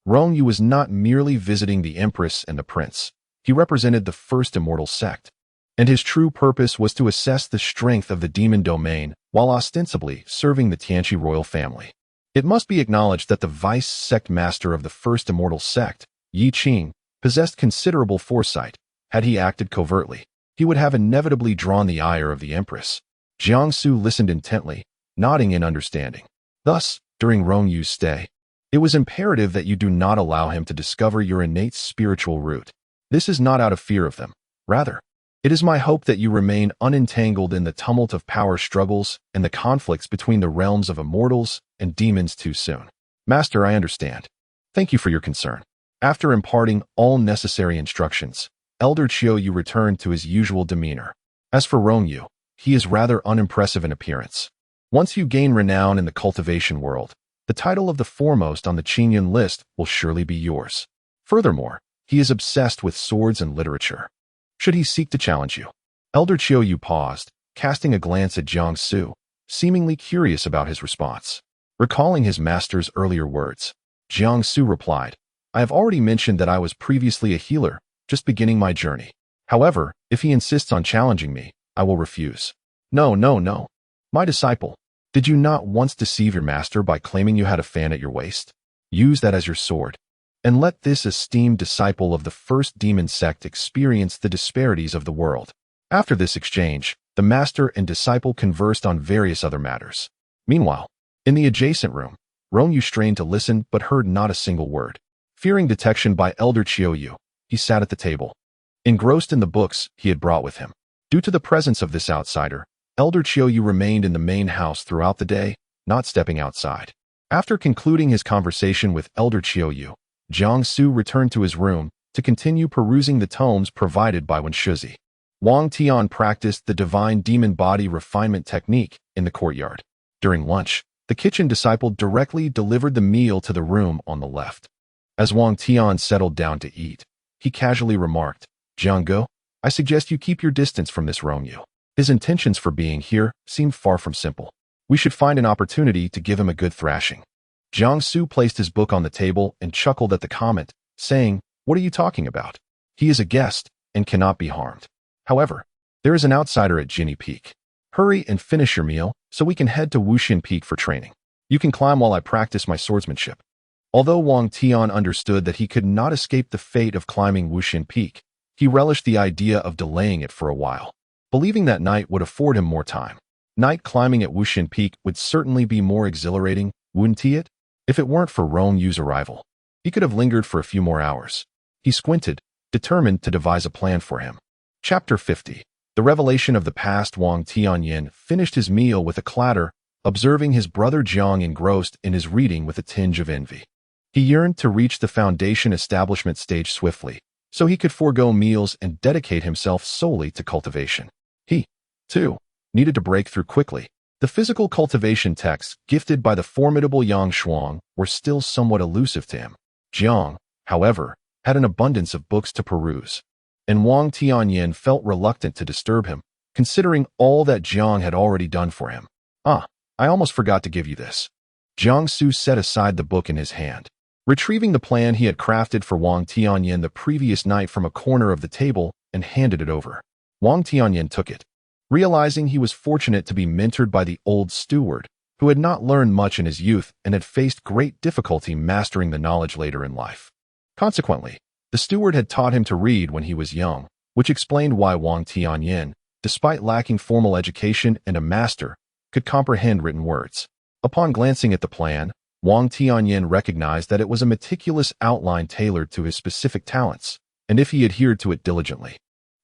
Rongyu was not merely visiting the Empress and the Prince. He represented the first immortal sect, and his true purpose was to assess the strength of the demon domain while ostensibly serving the Tianqi royal family. It must be acknowledged that the vice sect master of the first immortal sect, Yi Qing, possessed considerable foresight. Had he acted covertly, he would have inevitably drawn the ire of the Empress. Jiangsu listened intently, nodding in understanding. Thus, during Rongyu's stay, it was imperative that you do not allow him to discover your innate spiritual root. This is not out of fear of them. Rather, it is my hope that you remain unentangled in the tumult of power struggles and the conflicts between the realms of immortals and demons too soon. Master, I understand. Thank you for your concern. After imparting all necessary instructions, Elder Qiuyu returned to his usual demeanor. As for Rongyu, he is rather unimpressive in appearance. Once you gain renown in the cultivation world, the title of the foremost on the Qingyun list will surely be yours. Furthermore, he is obsessed with swords and literature. Should he seek to challenge you? Elder Qiuyu paused, casting a glance at Jiangsu, seemingly curious about his response. Recalling his master's earlier words, Jiangsu replied, "I have already mentioned that I was previously a healer, just beginning my journey. However, if he insists on challenging me, I will refuse." No. My disciple, did you not once deceive your master by claiming you had a fan at your waist? Use that as your sword, and let this esteemed disciple of the first demon sect experience the disparities of the world. After this exchange, the master and disciple conversed on various other matters. Meanwhile, in the adjacent room, Rongyu strained to listen but heard not a single word. Fearing detection by Elder Qiuyu, he sat at the table, engrossed in the books he had brought with him. Due to the presence of this outsider, Elder Qiuyu remained in the main house throughout the day, not stepping outside. After concluding his conversation with Elder Qiuyu, Jiangsu returned to his room to continue perusing the tomes provided by Wenshuzi. Wang Tian practiced the divine demon body refinement technique in the courtyard. During lunch, The kitchen disciple directly delivered the meal to the room on the left. As Wang Tian settled down to eat, he casually remarked, "Jianggo, I suggest you keep your distance from this Rongyu. His intentions for being here seem far from simple. We should find an opportunity to give him a good thrashing." Jiang Su placed his book on the table and chuckled at the comment, saying, "What are you talking about? He is a guest and cannot be harmed. However, there is an outsider at Jinny Peak. Hurry and finish your meal so we can head to Wuxian Peak for training. You can climb while I practice my swordsmanship." Although Wang Tian understood that he could not escape the fate of climbing Wuxian Peak, he relished the idea of delaying it for a while, believing that night would afford him more time. Night climbing at Wuxian Peak would certainly be more exhilarating, wouldn't it? If it weren't for Rong Yu's arrival, he could have lingered for a few more hours. He squinted, determined to devise a plan for him. Chapter 50. The revelation of the past. Wang Tianyin finished his meal with a clatter, observing his brother Jiang engrossed in his reading with a tinge of envy. He yearned to reach the foundation establishment stage swiftly, so he could forego meals and dedicate himself solely to cultivation. He, too, needed to break through quickly. The physical cultivation texts gifted by the formidable Yang Shuang were still somewhat elusive to him. Jiang, however, had an abundance of books to peruse, and Wang Tianyin felt reluctant to disturb him, considering all that Jiang had already done for him. "Ah, I almost forgot to give you this." Jiang Su set aside the book in his hand. Retrieving the plan he had crafted for Wang Tianyin the previous night from a corner of the table and handed it over. Wang Tianyin took it, realizing he was fortunate to be mentored by the old steward, who had not learned much in his youth and had faced great difficulty mastering the knowledge later in life. Consequently, the steward had taught him to read when he was young, which explained why Wang Tianyin, despite lacking formal education and a master, could comprehend written words. Upon glancing at the plan, Wang Tianyin recognized that it was a meticulous outline tailored to his specific talents, and if he adhered to it diligently,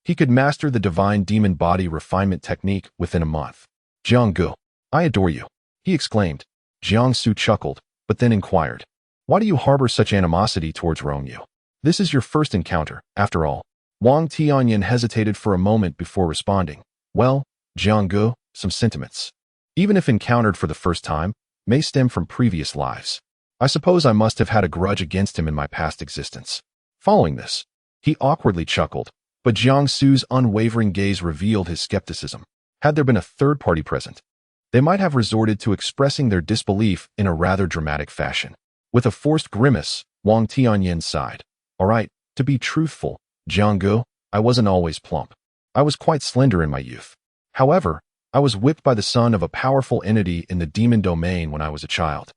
he could master the divine demon body refinement technique within a month. "Jianggu, I adore you," he exclaimed. Jiang Su chuckled, but then inquired, "Why do you harbor such animosity towards Rongyu? This is your first encounter, after all." Wang Tianyin hesitated for a moment before responding. "Well, Jianggu, some sentiments, even if encountered for the first time, may stem from previous lives. I suppose I must have had a grudge against him in my past existence." Following this, he awkwardly chuckled, but Jiang Su's unwavering gaze revealed his skepticism. Had there been a third party present, they might have resorted to expressing their disbelief in a rather dramatic fashion. With a forced grimace, Wang Tianyin sighed. "All right, to be truthful, Jianggu, I wasn't always plump. I was quite slender in my youth. However, I was whipped by the son of a powerful entity in the demon domain when I was a child,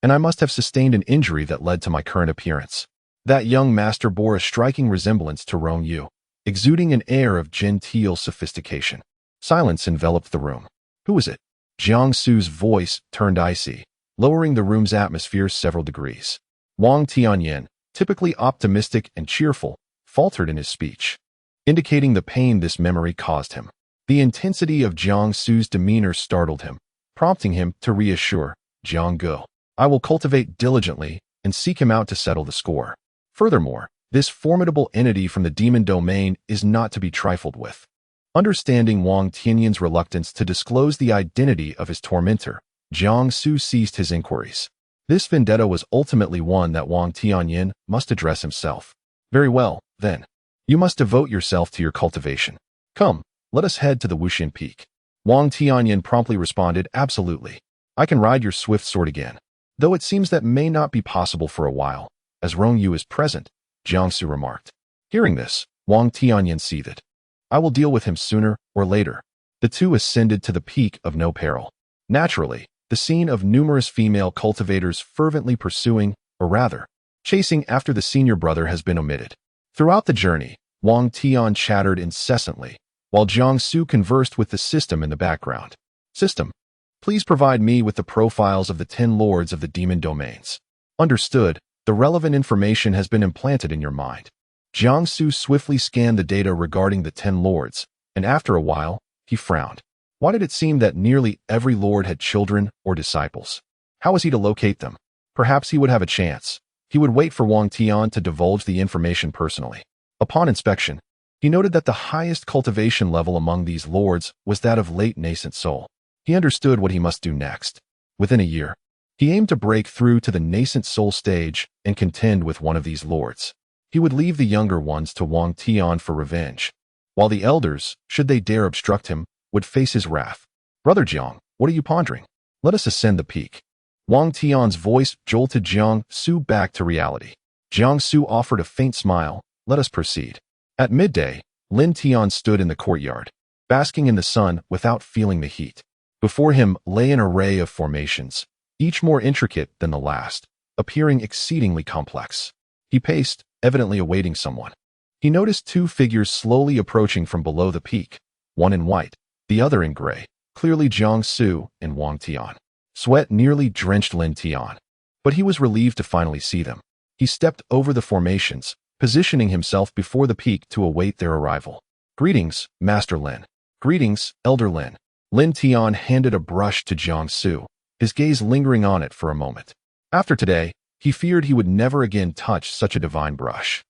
and I must have sustained an injury that led to my current appearance." That young master bore a striking resemblance to Rong Yu, exuding an air of genteel sophistication. Silence enveloped the room. "Who is it?" Jiang Su's voice turned icy, lowering the room's atmosphere several degrees. Wang Tianyin, typically optimistic and cheerful, faltered in his speech, indicating the pain this memory caused him. The intensity of Jiang Su's demeanor startled him, prompting him to reassure, "Jianggu, I will cultivate diligently and seek him out to settle the score. Furthermore, this formidable entity from the demon domain is not to be trifled with." Understanding Wang Tianyin's reluctance to disclose the identity of his tormentor, Jiang Su ceased his inquiries. This vendetta was ultimately one that Wang Tianyin must address himself. "Very well, then. You must devote yourself to your cultivation. Come, let us head to the Wuxian Peak." Wang Tianyin promptly responded, "Absolutely. I can ride your swift sword again, though it seems that may not be possible for a while, as Rongyu is present," Jiang Su remarked. Hearing this, Wang Tianyin seethed. "I will deal with him sooner or later." The two ascended to the peak of no peril. Naturally, the scene of numerous female cultivators fervently pursuing, or rather, chasing after the senior brother has been omitted. Throughout the journey, Wang Tian chattered incessantly, while Jiang Su conversed with the system in the background. "System, please provide me with the profiles of the 10 lords of the demon domains." "Understood. The relevant information has been implanted in your mind." Jiang Su swiftly scanned the data regarding the 10 lords, and after a while, he frowned. Why did it seem that nearly every lord had children or disciples? How was he to locate them? Perhaps he would have a chance. He would wait for Wang Tian to divulge the information personally. Upon inspection, he noted that the highest cultivation level among these lords was that of late nascent soul. He understood what he must do next. Within a year, he aimed to break through to the nascent soul stage and contend with one of these lords. He would leave the younger ones to Wang Tian for revenge, while the elders, should they dare obstruct him, would face his wrath. Brother Jiang, what are you pondering? Let us ascend the peak. Wang Tian's voice jolted Jiang Su back to reality. Jiang Su offered a faint smile. Let us proceed. At midday, Lin Tian stood in the courtyard, basking in the sun without feeling the heat. Before him lay an array of formations, each more intricate than the last, appearing exceedingly complex. He paced, evidently awaiting someone. He noticed two figures slowly approaching from below the peak, one in white, the other in gray, clearly Jiang Su and Wang Tian. Sweat nearly drenched Lin Tian, but he was relieved to finally see them. He stepped over the formations, positioning himself before the peak to await their arrival. Greetings, Master Lin. Greetings, Elder Lin. Lin Tian handed a brush to Jiang Su, his gaze lingering on it for a moment. After today, he feared he would never again touch such a divine brush.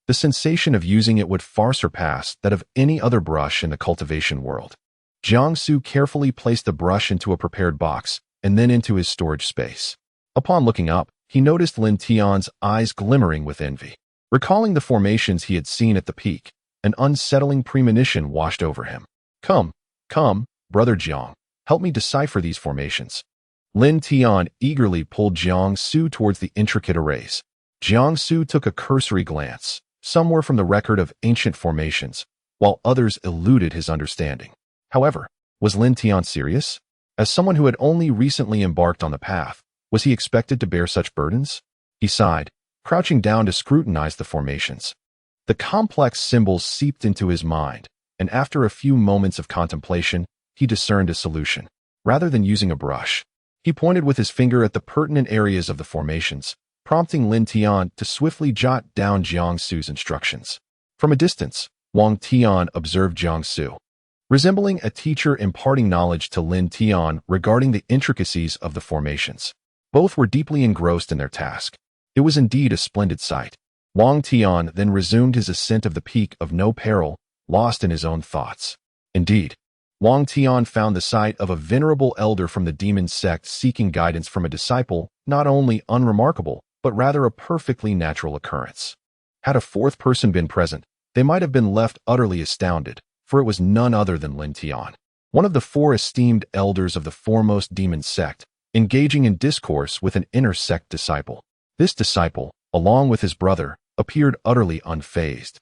The sensation of using it would far surpass that of any other brush in the cultivation world. Jiang Su carefully placed the brush into a prepared box and then into his storage space. Upon looking up, he noticed Lin Tian's eyes glimmering with envy. Recalling the formations he had seen at the peak, an unsettling premonition washed over him. Come, Brother Jiang, help me decipher these formations. Lin Tian eagerly pulled Jiang Su towards the intricate arrays. Jiang Su took a cursory glance. Some were from the record of ancient formations, while others eluded his understanding. However, was Lin Tian serious? As someone who had only recently embarked on the path, was he expected to bear such burdens? He sighed, crouching down to scrutinize the formations. The complex symbols seeped into his mind, and after a few moments of contemplation, he discerned a solution. Rather than using a brush, he pointed with his finger at the pertinent areas of the formations, prompting Lin Tian to swiftly jot down Jiang Su's instructions. From a distance, Wang Tian observed Jiang Su, resembling a teacher imparting knowledge to Lin Tian regarding the intricacies of the formations. Both were deeply engrossed in their task. It was indeed a splendid sight. Wang Tian then resumed his ascent of the peak of no peril, lost in his own thoughts. Indeed, Wang Tian found the sight of a venerable elder from the demon sect seeking guidance from a disciple not only unremarkable, but rather a perfectly natural occurrence. Had a fourth person been present, they might have been left utterly astounded, for it was none other than Lin Tian, one of the four esteemed elders of the foremost demon sect, engaging in discourse with an inner sect disciple. This disciple, along with his brother, appeared utterly unfazed,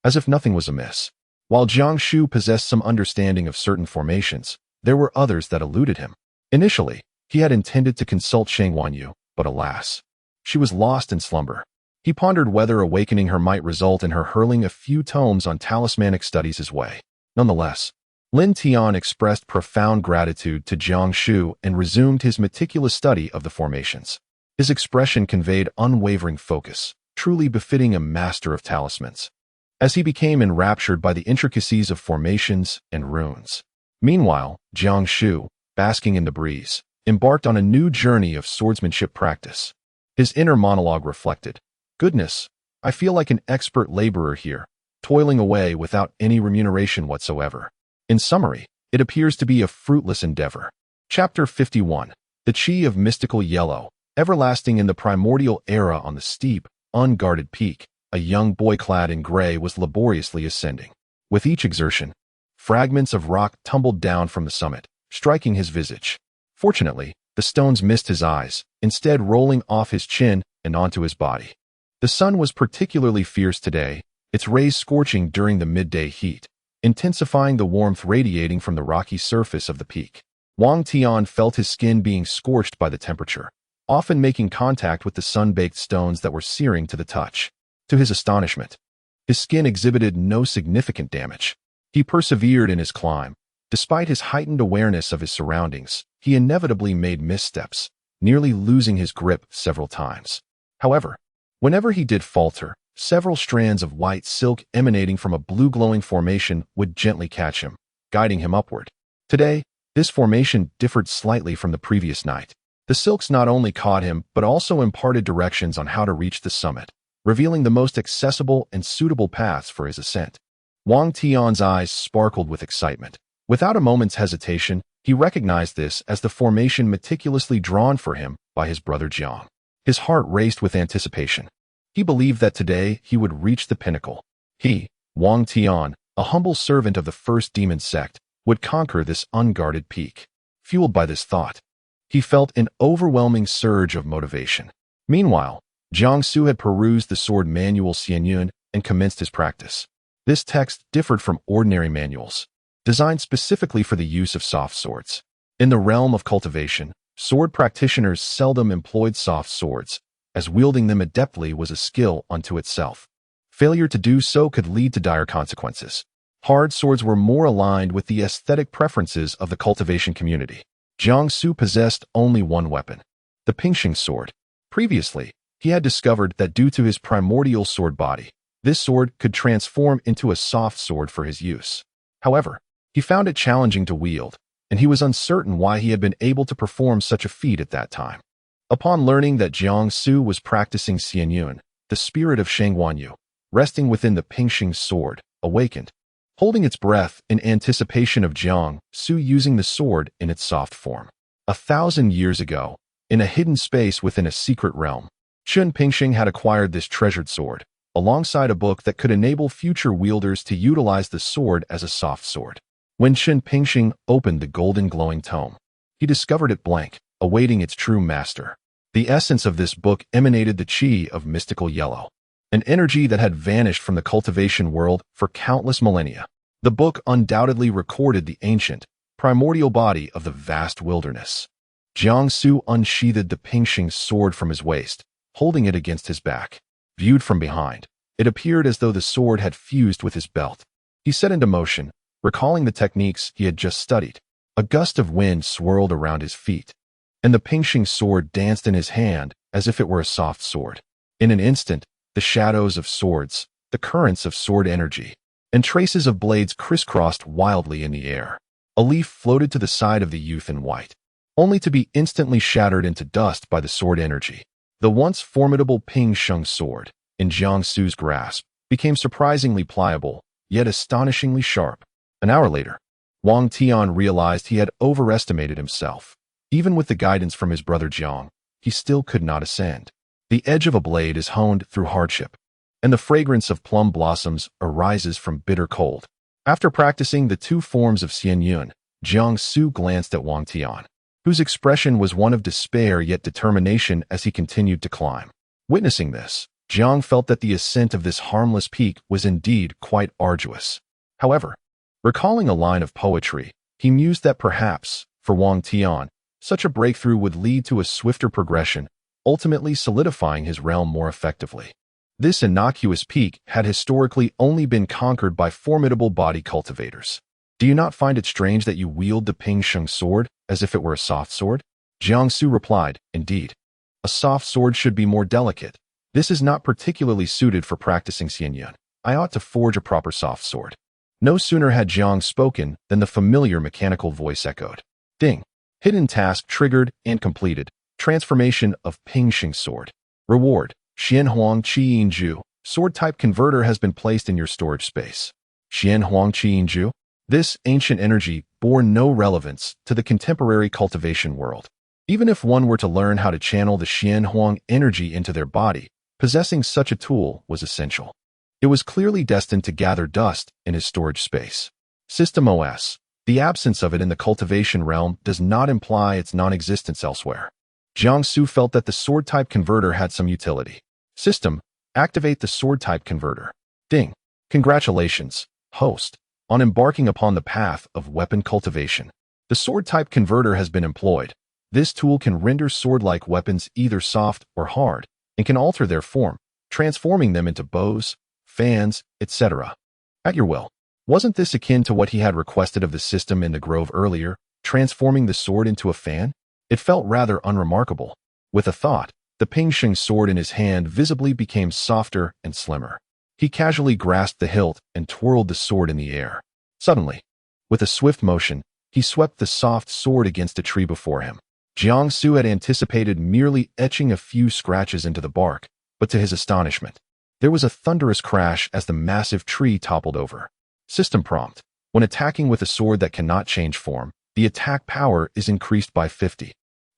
as if nothing was amiss. While Jiang Shu possessed some understanding of certain formations, there were others that eluded him. Initially, he had intended to consult Shang Wanyu, but alas, she was lost in slumber. He pondered whether awakening her might result in her hurling a few tomes on talismanic studies his way. Nonetheless, Lin Tian expressed profound gratitude to Jiang Shu and resumed his meticulous study of the formations. His expression conveyed unwavering focus, truly befitting a master of talismans, as he became enraptured by the intricacies of formations and runes. Meanwhile, Jiang Shu, basking in the breeze, embarked on a new journey of swordsmanship practice. His inner monologue reflected, "Goodness, I feel like an expert laborer here, toiling away without any remuneration whatsoever." In summary, it appears to be a fruitless endeavor. Chapter 51. The Chi of Mystical Yellow. Everlasting in the primordial era on the steep, unguarded peak, a young boy clad in gray was laboriously ascending. With each exertion, fragments of rock tumbled down from the summit, striking his visage. Fortunately, the stones missed his eyes, instead rolling off his chin and onto his body. The sun was particularly fierce today, its rays scorching during the midday heat, intensifying the warmth radiating from the rocky surface of the peak. Wang Tian felt his skin being scorched by the temperature, often making contact with the sun-baked stones that were searing to the touch. To his astonishment, his skin exhibited no significant damage. He persevered in his climb. Despite his heightened awareness of his surroundings, he inevitably made missteps, nearly losing his grip several times. However, whenever he did falter, several strands of white silk emanating from a blue-glowing formation would gently catch him, guiding him upward. Today, this formation differed slightly from the previous night. The silks not only caught him, but also imparted directions on how to reach the summit, revealing the most accessible and suitable paths for his ascent. Wang Tian's eyes sparkled with excitement. Without a moment's hesitation, He recognized this as the formation meticulously drawn for him by his brother Jiang. His heart raced with anticipation. He believed that today he would reach the pinnacle. He, Wang Tian, a humble servant of the first demon sect, would conquer this unguarded peak. Fueled by this thought, he felt an overwhelming surge of motivation. Meanwhile, Jiang Su had perused the sword manual Xianyun and commenced his practice. This text differed from ordinary manuals, designed specifically for the use of soft swords. In the realm of cultivation, sword practitioners seldom employed soft swords, as wielding them adeptly was a skill unto itself. Failure to do so could lead to dire consequences. Hard swords were more aligned with the aesthetic preferences of the cultivation community. Jiang Su possessed only one weapon, the Pingxing sword. Previously, he had discovered that due to his primordial sword body, this sword could transform into a soft sword for his use. However, he found it challenging to wield, and he was uncertain why he had been able to perform such a feat at that time. Upon learning that Jiang Su was practicing Xianyun, the spirit of Sheng Wanyu, resting within the Pingxing sword, awakened, holding its breath in anticipation of Jiang Su using the sword in its soft form. 1,000 years ago, in a hidden space within a secret realm, Chun Pingxing had acquired this treasured sword, alongside a book that could enable future wielders to utilize the sword as a soft sword. When Chun Pingxing opened the golden glowing tome, he discovered it blank, awaiting its true master. The essence of this book emanated the chi of mystical yellow, an energy that had vanished from the cultivation world for countless millennia. The book undoubtedly recorded the ancient, primordial body of the vast wilderness. Jiang Su unsheathed the Pingxing sword from his waist, holding it against his back. Viewed from behind, it appeared as though the sword had fused with his belt. He set into motion, recalling the techniques he had just studied. A gust of wind swirled around his feet, and the Pingxing sword danced in his hand as if it were a soft sword. In an instant, the shadows of swords, the currents of sword energy, and traces of blades crisscrossed wildly in the air. A leaf floated to the side of the youth in white, only to be instantly shattered into dust by the sword energy. The once formidable Pingxing sword, in Jiang Su's grasp, became surprisingly pliable, yet astonishingly sharp. An hour later, Wang Tian realized he had overestimated himself. Even with the guidance from his brother Jiang, he still could not ascend. The edge of a blade is honed through hardship, and the fragrance of plum blossoms arises from bitter cold. After practicing the two forms of Xianyun, Jiang Su glanced at Wang Tian, whose expression was one of despair yet determination as he continued to climb. Witnessing this, Jiang felt that the ascent of this harmless peak was indeed quite arduous. However, recalling a line of poetry, he mused that perhaps, for Wang Tian, such a breakthrough would lead to a swifter progression, ultimately solidifying his realm more effectively. This innocuous peak had historically only been conquered by formidable body cultivators. Do you not find it strange that you wield the Pingxing sword as if it were a soft sword? Jiang Su replied, indeed. A soft sword should be more delicate. This is not particularly suited for practicing Xianyun. I ought to forge a proper soft sword. No sooner had Jiang spoken than the familiar mechanical voice echoed. Ding. Hidden task triggered and completed. Transformation of Pingxing sword. Reward. Xianhuang Qiyinju. Sword type converter has been placed in your storage space. Xianhuang Qiyinju. This ancient energy bore no relevance to the contemporary cultivation world. Even if one were to learn how to channel the Xianhuang energy into their body, possessing such a tool was essential. It was clearly destined to gather dust in his storage space. System OS. The absence of it in the cultivation realm does not imply its non-existence elsewhere. Jiang Su felt that the sword type converter had some utility. System. Activate the sword type converter. Ding. Congratulations, host, on embarking upon the path of weapon cultivation. The sword type converter has been employed. This tool can render sword-like weapons either soft or hard, and can alter their form, transforming them into bows, fans, etc. At your will. Wasn't this akin to what he had requested of the system in the grove earlier, transforming the sword into a fan? It felt rather unremarkable. With a thought, the Pingxing sword in his hand visibly became softer and slimmer. He casually grasped the hilt and twirled the sword in the air. Suddenly, with a swift motion, he swept the soft sword against a tree before him. Jiang Su had anticipated merely etching a few scratches into the bark, but to his astonishment, there was a thunderous crash as the massive tree toppled over. System prompt. When attacking with a sword that cannot change form, The attack power is increased by 50.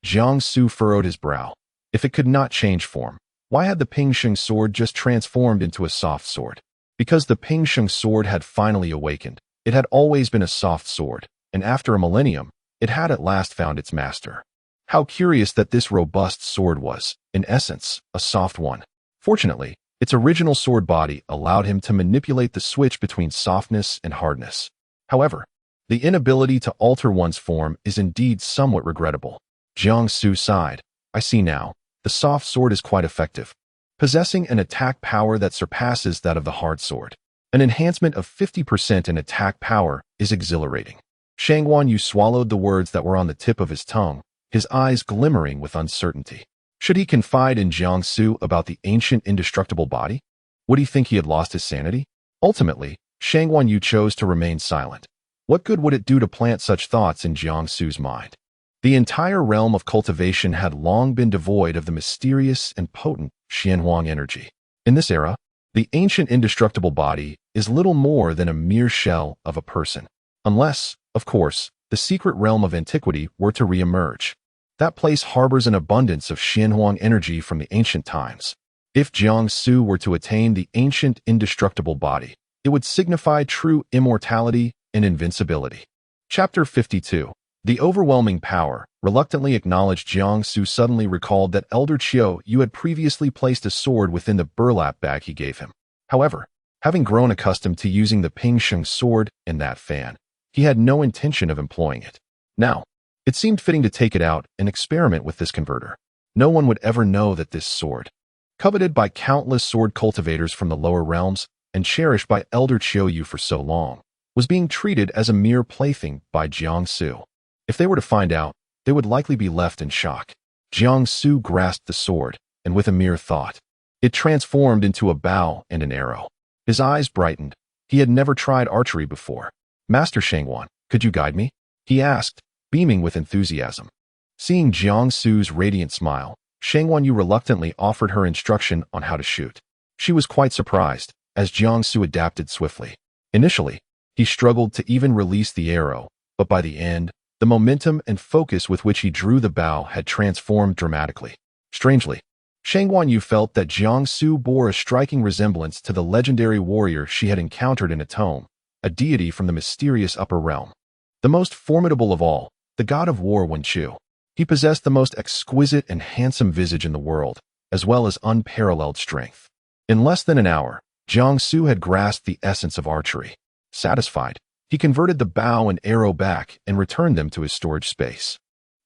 Jiang Su furrowed his brow. If it could not change form, why had the Ping Sheng sword just transformed into a soft sword? Because the Ping Sheng sword had finally awakened. It had always been a soft sword, and after a millennium, it had at last found its master. How curious that this robust sword was, in essence, a soft one. Fortunately, its original sword body allowed him to manipulate the switch between softness and hardness. However, the inability to alter one's form is indeed somewhat regrettable. Jiang Su sighed. I see now. The soft sword is quite effective, possessing an attack power that surpasses that of the hard sword. An enhancement of 50% in attack power is exhilarating. Shang Guanyu swallowed the words that were on the tip of his tongue, his eyes glimmering with uncertainty. Should he confide in Jiang Su about the ancient indestructible body? Would he think he had lost his sanity? Ultimately, Shang Guanyu chose to remain silent. What good would it do to plant such thoughts in Jiang Su's mind? The entire realm of cultivation had long been devoid of the mysterious and potent Xianhuang energy. In this era, the ancient indestructible body is little more than a mere shell of a person. Unless, of course, the secret realm of antiquity were to re-emerge. That place harbors an abundance of Xianhuang energy from the ancient times. If Jiang Su were to attain the ancient indestructible body, it would signify true immortality and invincibility. Chapter 52. The overwhelming power. Reluctantly acknowledged, Jiang Su suddenly recalled that Elder Qiu Yu had previously placed a sword within the burlap bag he gave him. However, having grown accustomed to using the Ping Sheng sword and that fan, he had no intention of employing it. Now, it seemed fitting to take it out and experiment with this converter. No one would ever know that this sword, coveted by countless sword cultivators from the lower realms and cherished by Elder Qiu Yu for so long, was being treated as a mere plaything by Jiang Su. If they were to find out, they would likely be left in shock. Jiang Su grasped the sword, and with a mere thought, it transformed into a bow and an arrow. His eyes brightened. He had never tried archery before. Master Shangguan, could you guide me? He asked, beaming with enthusiasm. Seeing Jiang Su's radiant smile, Shangguan Yu reluctantly offered her instruction on how to shoot. She was quite surprised, as Jiang Su adapted swiftly. Initially, he struggled to even release the arrow, but by the end, the momentum and focus with which he drew the bow had transformed dramatically. Strangely, Shangguan Yu felt that Jiang Su bore a striking resemblance to the legendary warrior she had encountered in a tome, a deity from the mysterious upper realm. The most formidable of all, the god of war Wen Chu. He possessed the most exquisite and handsome visage in the world, as well as unparalleled strength. In less than an hour, Jiang Su had grasped the essence of archery. Satisfied, he converted the bow and arrow back and returned them to his storage space.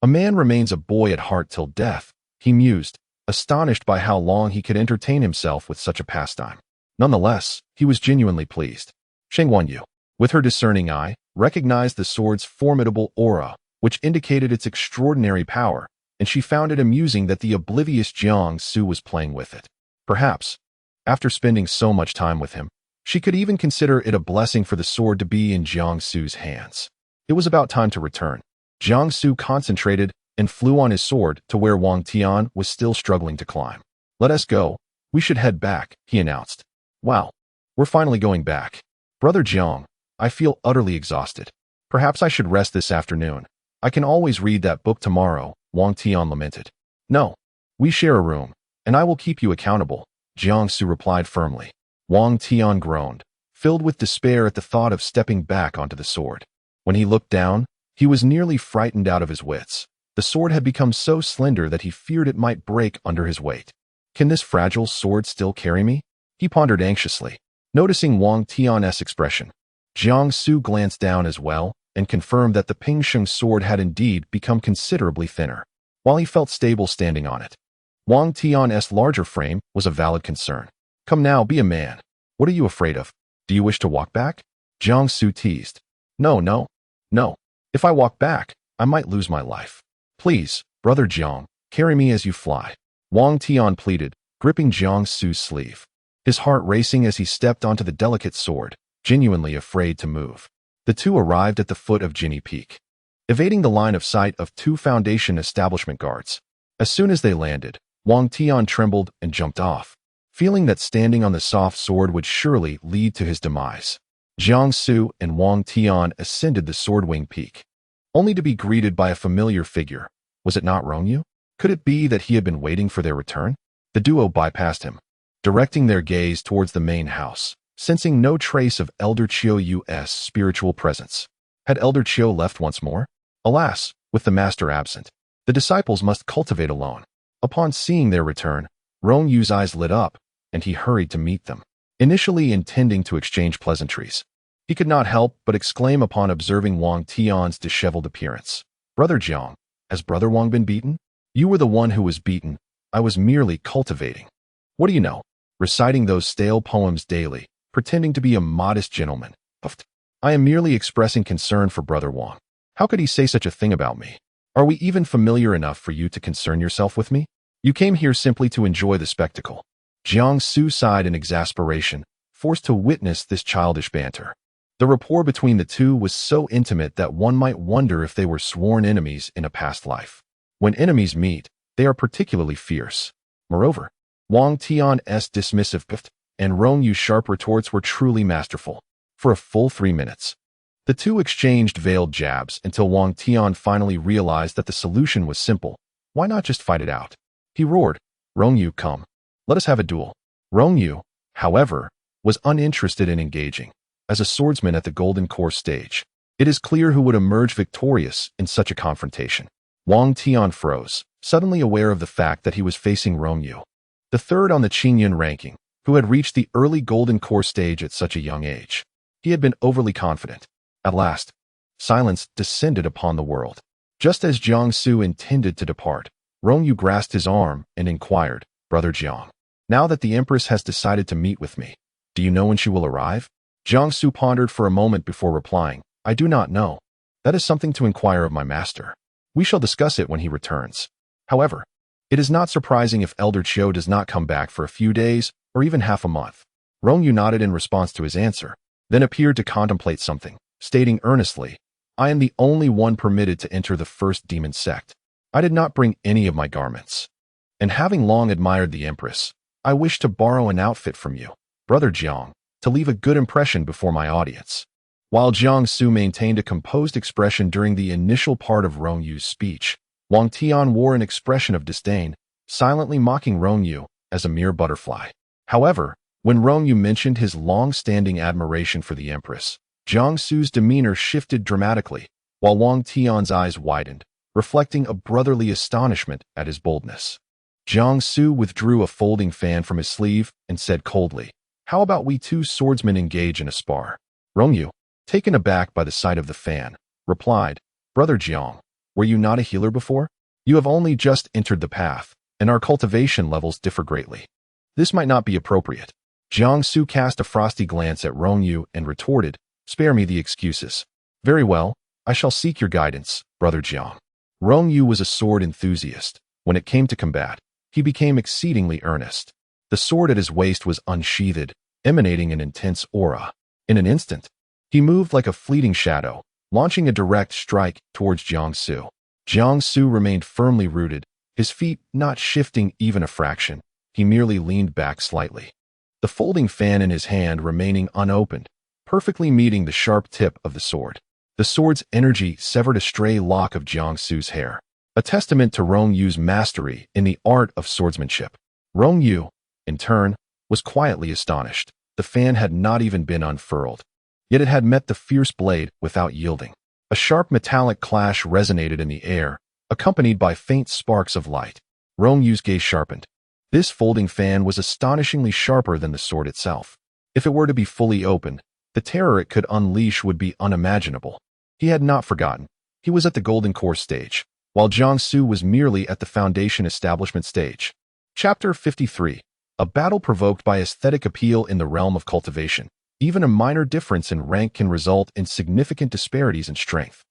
A man remains a boy at heart till death, he mused, astonished by how long he could entertain himself with such a pastime. Nonetheless, he was genuinely pleased. Shangguan Yu, with her discerning eye, recognized the sword's formidable aura, which indicated its extraordinary power, and she found it amusing that the oblivious Jiang Su was playing with it. Perhaps, after spending so much time with him, she could even consider it a blessing for the sword to be in Jiang Su's hands. It was about time to return. Jiang Su concentrated and flew on his sword to where Wang Tian was still struggling to climb. Let us go. We should head back, he announced. Wow, we're finally going back. Brother Jiang, I feel utterly exhausted. Perhaps I should rest this afternoon. I can always read that book tomorrow, Wang Tian lamented. No, we share a room, and I will keep you accountable, Jiang Su replied firmly. Wang Tian groaned, filled with despair at the thought of stepping back onto the sword. When he looked down, he was nearly frightened out of his wits. The sword had become so slender that he feared it might break under his weight. Can this fragile sword still carry me? He pondered anxiously. Noticing Wang Tian's expression, Jiang Su glanced down as well and confirmed that the Ping Sheng sword had indeed become considerably thinner. While he felt stable standing on it, Wang Tian's larger frame was a valid concern. Come now, be a man. What are you afraid of? Do you wish to walk back? Jiang Su teased. No. If I walk back, I might lose my life. Please, brother Jiang, carry me as you fly. Wang Tian pleaded, gripping Jiang Su's sleeve. His heart racing as he stepped onto the delicate sword, genuinely afraid to move. The two arrived at the foot of Jinni Peak, evading the line of sight of two Foundation establishment guards. As soon as they landed, Wang Tian trembled and jumped off, feeling that standing on the soft sword would surely lead to his demise. Jiang Su and Wang Tian ascended the sword wing peak. only to be greeted by a familiar figure. Was it not Rongyu? Could it be that he had been waiting for their return? The duo bypassed him, directing their gaze towards the main house, sensing no trace of Elder Chiou's spiritual presence. Had Elder Chiou left once more? Alas, with the master absent, the disciples must cultivate alone. Upon seeing their return, Rongyu's eyes lit up, and he hurried to meet them. Initially intending to exchange pleasantries, he could not help but exclaim upon observing Wang Tian's disheveled appearance. Brother Jiang, has Brother Wang been beaten? You were the one who was beaten. I was merely cultivating. What do you know? Reciting those stale poems daily, pretending to be a modest gentleman. Puffed. I am merely expressing concern for Brother Wang. How could he say such a thing about me? Are we even familiar enough for you to concern yourself with me? You came here simply to enjoy the spectacle. Jiang Su sighed in exasperation, forced to witness this childish banter. The rapport between the two was so intimate that one might wonder if they were sworn enemies in a past life. When enemies meet, they are particularly fierce. Moreover, Wang Tian's dismissive pift and Rongyu's sharp retorts were truly masterful. For a full 3 minutes, the two exchanged veiled jabs until Wang Tian finally realized that the solution was simple. Why not just fight it out? He roared, Rongyu, come. Let us have a duel. Rongyu, however, was uninterested in engaging. As a swordsman at the Golden Course stage, it is clear who would emerge victorious in such a confrontation. Wang Tian froze, suddenly aware of the fact that he was facing Rongyu, the third on the Qingyun ranking, who had reached the early Golden Course stage at such a young age. He had been overly confident. At last, silence descended upon the world. Just as Jiang Su intended to depart, Rongyu grasped his arm and inquired, Brother Jiang, now that the Empress has decided to meet with me, do you know when she will arrive? Jiang Su pondered for a moment before replying, I do not know. That is something to inquire of my master. We shall discuss it when he returns. However, it is not surprising if Elder Chiou does not come back for a few days or even half a month. Rongyu nodded in response to his answer, then appeared to contemplate something, stating earnestly, I am the only one permitted to enter the first demon sect. I did not bring any of my garments. And having long admired the Empress, I wish to borrow an outfit from you, Brother Jiang, to leave a good impression before my audience. While Jiang Su maintained a composed expression during the initial part of Rongyu's speech, Wang Tian wore an expression of disdain, silently mocking Rongyu as a mere butterfly. However, when Rongyu mentioned his long-standing admiration for the Empress, Jiang Su's demeanor shifted dramatically, while Wang Tian's eyes widened, reflecting a brotherly astonishment at his boldness. Jiang Su withdrew a folding fan from his sleeve and said coldly, How about we two swordsmen engage in a spar? Rongyu, taken aback by the sight of the fan, replied, Brother Jiang, were you not a healer before? You have only just entered the path, and our cultivation levels differ greatly. This might not be appropriate. Jiang Su cast a frosty glance at Rongyu and retorted, Spare me the excuses. Very well, I shall seek your guidance, Brother Jiang. Rongyu was a sword enthusiast. When it came to combat, he became exceedingly earnest. The sword at his waist was unsheathed, emanating an intense aura. In an instant, he moved like a fleeting shadow, launching a direct strike towards Jiang Su. Jiang Su remained firmly rooted, his feet not shifting even a fraction. He merely leaned back slightly, the folding fan in his hand remaining unopened, perfectly meeting the sharp tip of the sword. The sword's energy severed a stray lock of Jiang Su's hair, a testament to Rongyu's mastery in the art of swordsmanship. Rongyu, in turn, was quietly astonished. The fan had not even been unfurled, yet it had met the fierce blade without yielding. A sharp metallic clash resonated in the air, accompanied by faint sparks of light. Rongyu's gaze sharpened. This folding fan was astonishingly sharper than the sword itself. If it were to be fully opened, the terror it could unleash would be unimaginable. He had not forgotten. He was at the Golden Course stage, while Jiang Su was merely at the Foundation Establishment stage. Chapter 53. A battle provoked by aesthetic appeal in the realm of cultivation. Even a minor difference in rank can result in significant disparities in strength,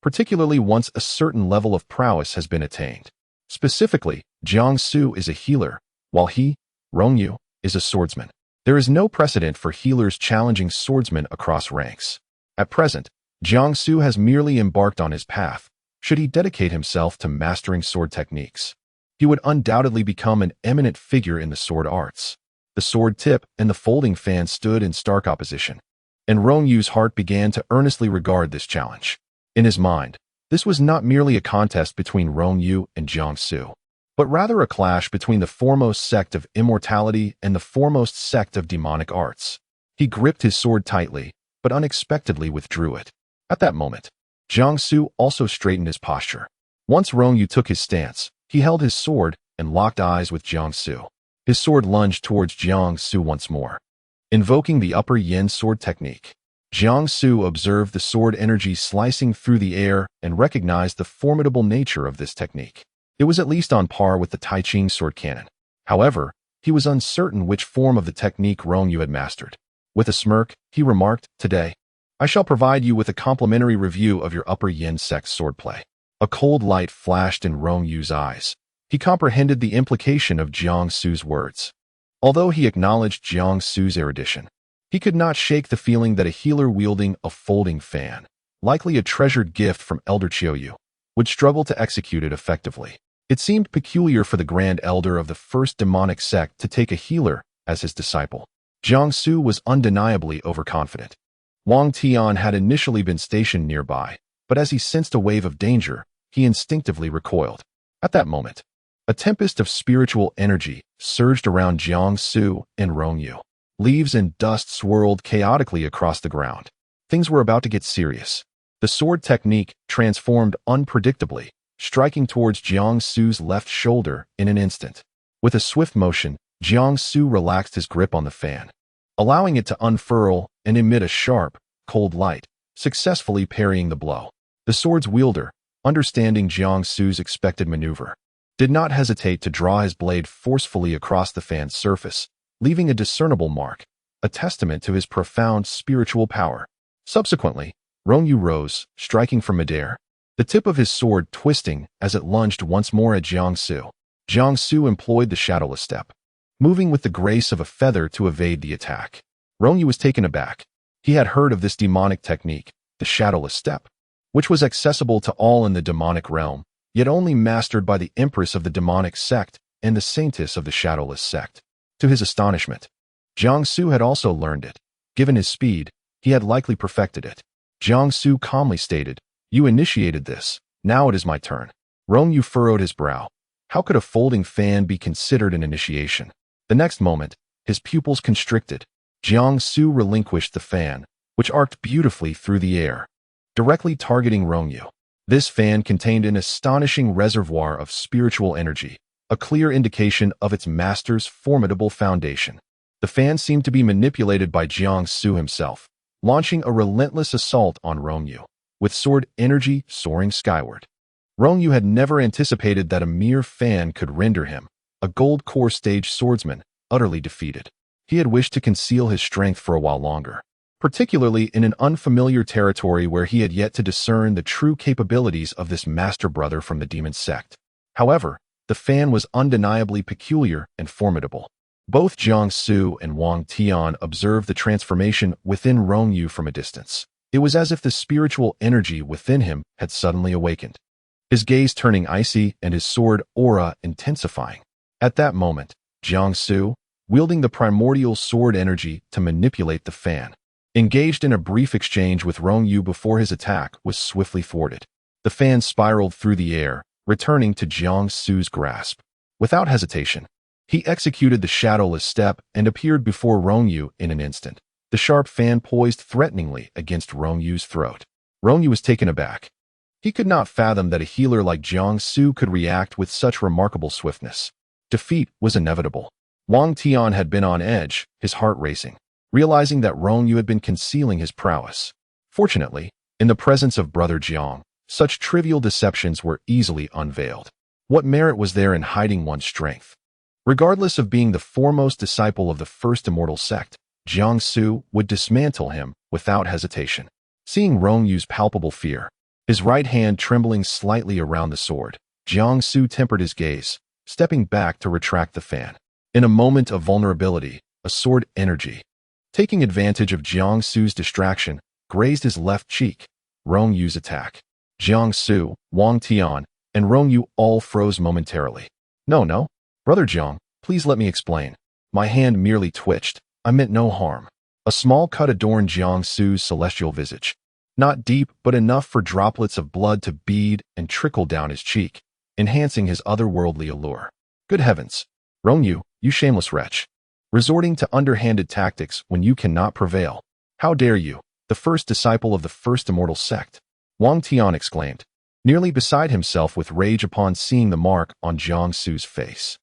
particularly once a certain level of prowess has been attained. Specifically, Jiang Su is a healer, while he, Rongyu, is a swordsman. There is no precedent for healers challenging swordsmen across ranks. At present, Jiang Su has merely embarked on his path. Should he dedicate himself to mastering sword techniques, he would undoubtedly become an eminent figure in the sword arts. The sword tip and the folding fan stood in stark opposition, and Rongyu's heart began to earnestly regard this challenge. In his mind, This was not merely a contest between Rong Yu and Jiang Su, but rather a clash between the foremost sect of immortality and the foremost sect of demonic arts. He gripped his sword tightly, but unexpectedly withdrew it. At that moment, Jiang Su also straightened his posture. Once Rong Yu took his stance, he held his sword and locked eyes with Jiang Su. His sword lunged towards Jiang Su once more. Invoking the upper yin sword technique, Jiang Su observed the sword energy slicing through the air and recognized the formidable nature of this technique. It was at least on par with the Tai Ching sword cannon. However, he was uncertain which form of the technique Rong Yu had mastered. With a smirk, he remarked, "Today, I shall provide you with a complimentary review of your upper yin sect swordplay." A cold light flashed in Rong Yu's eyes. He comprehended the implication of Jiang Su's words. Although he acknowledged Jiang Su's erudition, he could not shake the feeling that a healer wielding a folding fan, likely a treasured gift from Elder Chiuyu, would struggle to execute it effectively. It seemed peculiar for the Grand Elder of the first demonic sect to take a healer as his disciple. Jiang Su was undeniably overconfident. Wang Tian had initially been stationed nearby, but as he sensed a wave of danger, he instinctively recoiled. At that moment, a tempest of spiritual energy surged around Jiang Su and Rong Yu. Leaves and dust swirled chaotically across the ground. Things were about to get serious. The sword technique transformed unpredictably, striking towards Jiang Su's left shoulder in an instant. With a swift motion, Jiang Su relaxed his grip on the fan, allowing it to unfurl and emit a sharp, cold light, successfully parrying the blow. The sword's wielder, understanding Jiang Su's expected maneuver, did not hesitate to draw his blade forcefully across the fan's surface, leaving a discernible mark, a testament to his profound spiritual power. Subsequently, Rong Yu rose, striking from midair, the tip of his sword twisting as it lunged once more at Jiang Su. Jiang Su employed the shadowless step, moving with the grace of a feather to evade the attack. Rong Yu was taken aback. He had heard of this demonic technique, the shadowless step, which was accessible to all in the demonic realm, yet only mastered by the Empress of the demonic sect and the Saintess of the shadowless sect. To his astonishment, Jiang Su had also learned it. Given his speed, he had likely perfected it. Jiang Su calmly stated, "You initiated this. Now it is my turn." Rong Yu furrowed his brow. How could a folding fan be considered an initiation? The next moment, his pupils constricted. Jiang Su relinquished the fan, which arced beautifully through the air, directly targeting Rong Yu. This fan contained an astonishing reservoir of spiritual energy, a clear indication of its master's formidable foundation. The fan seemed to be manipulated by Jiang Su himself, launching a relentless assault on Rong Yu, with sword energy soaring skyward. Rong Yu had never anticipated that a mere fan could render him, a gold core stage swordsman, utterly defeated. He had wished to conceal his strength for a while longer, particularly in an unfamiliar territory where he had yet to discern the true capabilities of this master brother from the demon sect. However, the fan was undeniably peculiar and formidable. Both Jiang Su and Wang Tian observed the transformation within Rong Yu from a distance. It was as if the spiritual energy within him had suddenly awakened, his gaze turning icy and his sword aura intensifying. At that moment, Jiang Su, wielding the primordial sword energy to manipulate the fan, engaged in a brief exchange with Rong Yu before his attack was swiftly thwarted. The fan spiraled through the air, returning to Jiang Su's grasp. Without hesitation, he executed the shadowless step and appeared before Rong Yu in an instant, the sharp fan poised threateningly against Rong Yu's throat. Rong Yu was taken aback. He could not fathom that a healer like Jiang Su could react with such remarkable swiftness. Defeat was inevitable. Wang Tian had been on edge, his heart racing, realizing that Rong Yu had been concealing his prowess. Fortunately, in the presence of Brother Jiang, such trivial deceptions were easily unveiled. What merit was there in hiding one's strength? Regardless of being the foremost disciple of the first immortal sect, Jiang Su would dismantle him without hesitation. Seeing Rong Yu's palpable fear, his right hand trembling slightly around the sword, Jiang Su tempered his gaze, stepping back to retract the fan. In a moment of vulnerability, a sword energy, taking advantage of Jiang Su's distraction, grazed his left cheek. Rong Yu's attack. Jiang Su, Wang Tian, and Rong Yu all froze momentarily. No, Brother Jiang, please let me explain. My hand merely twitched. I meant no harm. A small cut adorned Jiang Su's celestial visage. Not deep, but enough for droplets of blood to bead and trickle down his cheek, enhancing his otherworldly allure. Good heavens! Rongyu, you shameless wretch! Resorting to underhanded tactics when you cannot prevail. How dare you, the first disciple of the first immortal sect? Wang Tian exclaimed, nearly beside himself with rage upon seeing the mark on Jiang Su's face.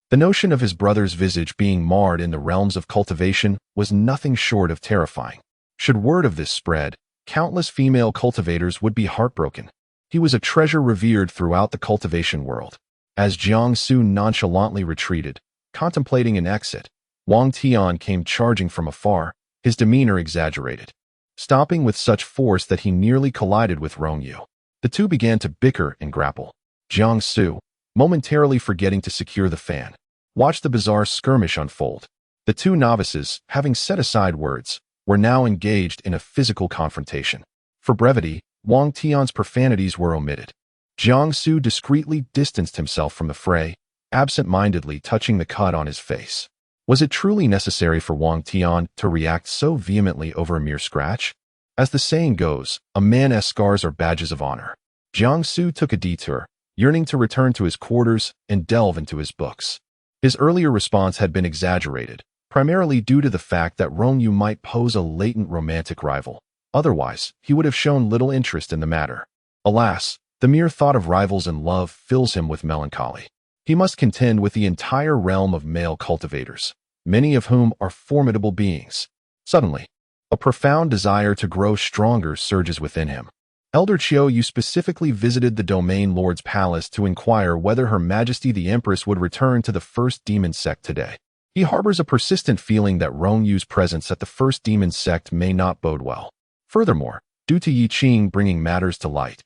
The notion of his brother's visage being marred in the realms of cultivation was nothing short of terrifying. Should word of this spread, countless female cultivators would be heartbroken. He was a treasure revered throughout the cultivation world. As Jiang Su nonchalantly retreated, contemplating an exit, Wang Tian came charging from afar, his demeanor exaggerated, stomping with such force that he nearly collided with Rongyu. The two began to bicker and grapple. Jiang Su, momentarily forgetting to secure the fan, watched the bizarre skirmish unfold. The two novices, having set aside words, were now engaged in a physical confrontation. For brevity, Wang Tian's profanities were omitted. Jiang Su discreetly distanced himself from the fray, absent-mindedly touching the cut on his face. Was it truly necessary for Wang Tian to react so vehemently over a mere scratch? As the saying goes, a man's scars are badges of honor. Jiang Su took a detour, yearning to return to his quarters and delve into his books. His earlier response had been exaggerated, primarily due to the fact that Rongyu might pose a latent romantic rival. Otherwise, he would have shown little interest in the matter. Alas, the mere thought of rivals in love fills him with melancholy. He must contend with the entire realm of male cultivators, many of whom are formidable beings. Suddenly, a profound desire to grow stronger surges within him. Elder Chiu, you specifically visited the Domain Lord's palace to inquire whether Her Majesty the Empress would return to the First Demon Sect today. He harbors a persistent feeling that Rongyu's presence at the First Demon Sect may not bode well. Furthermore, due to Yi Qing bringing matters to light,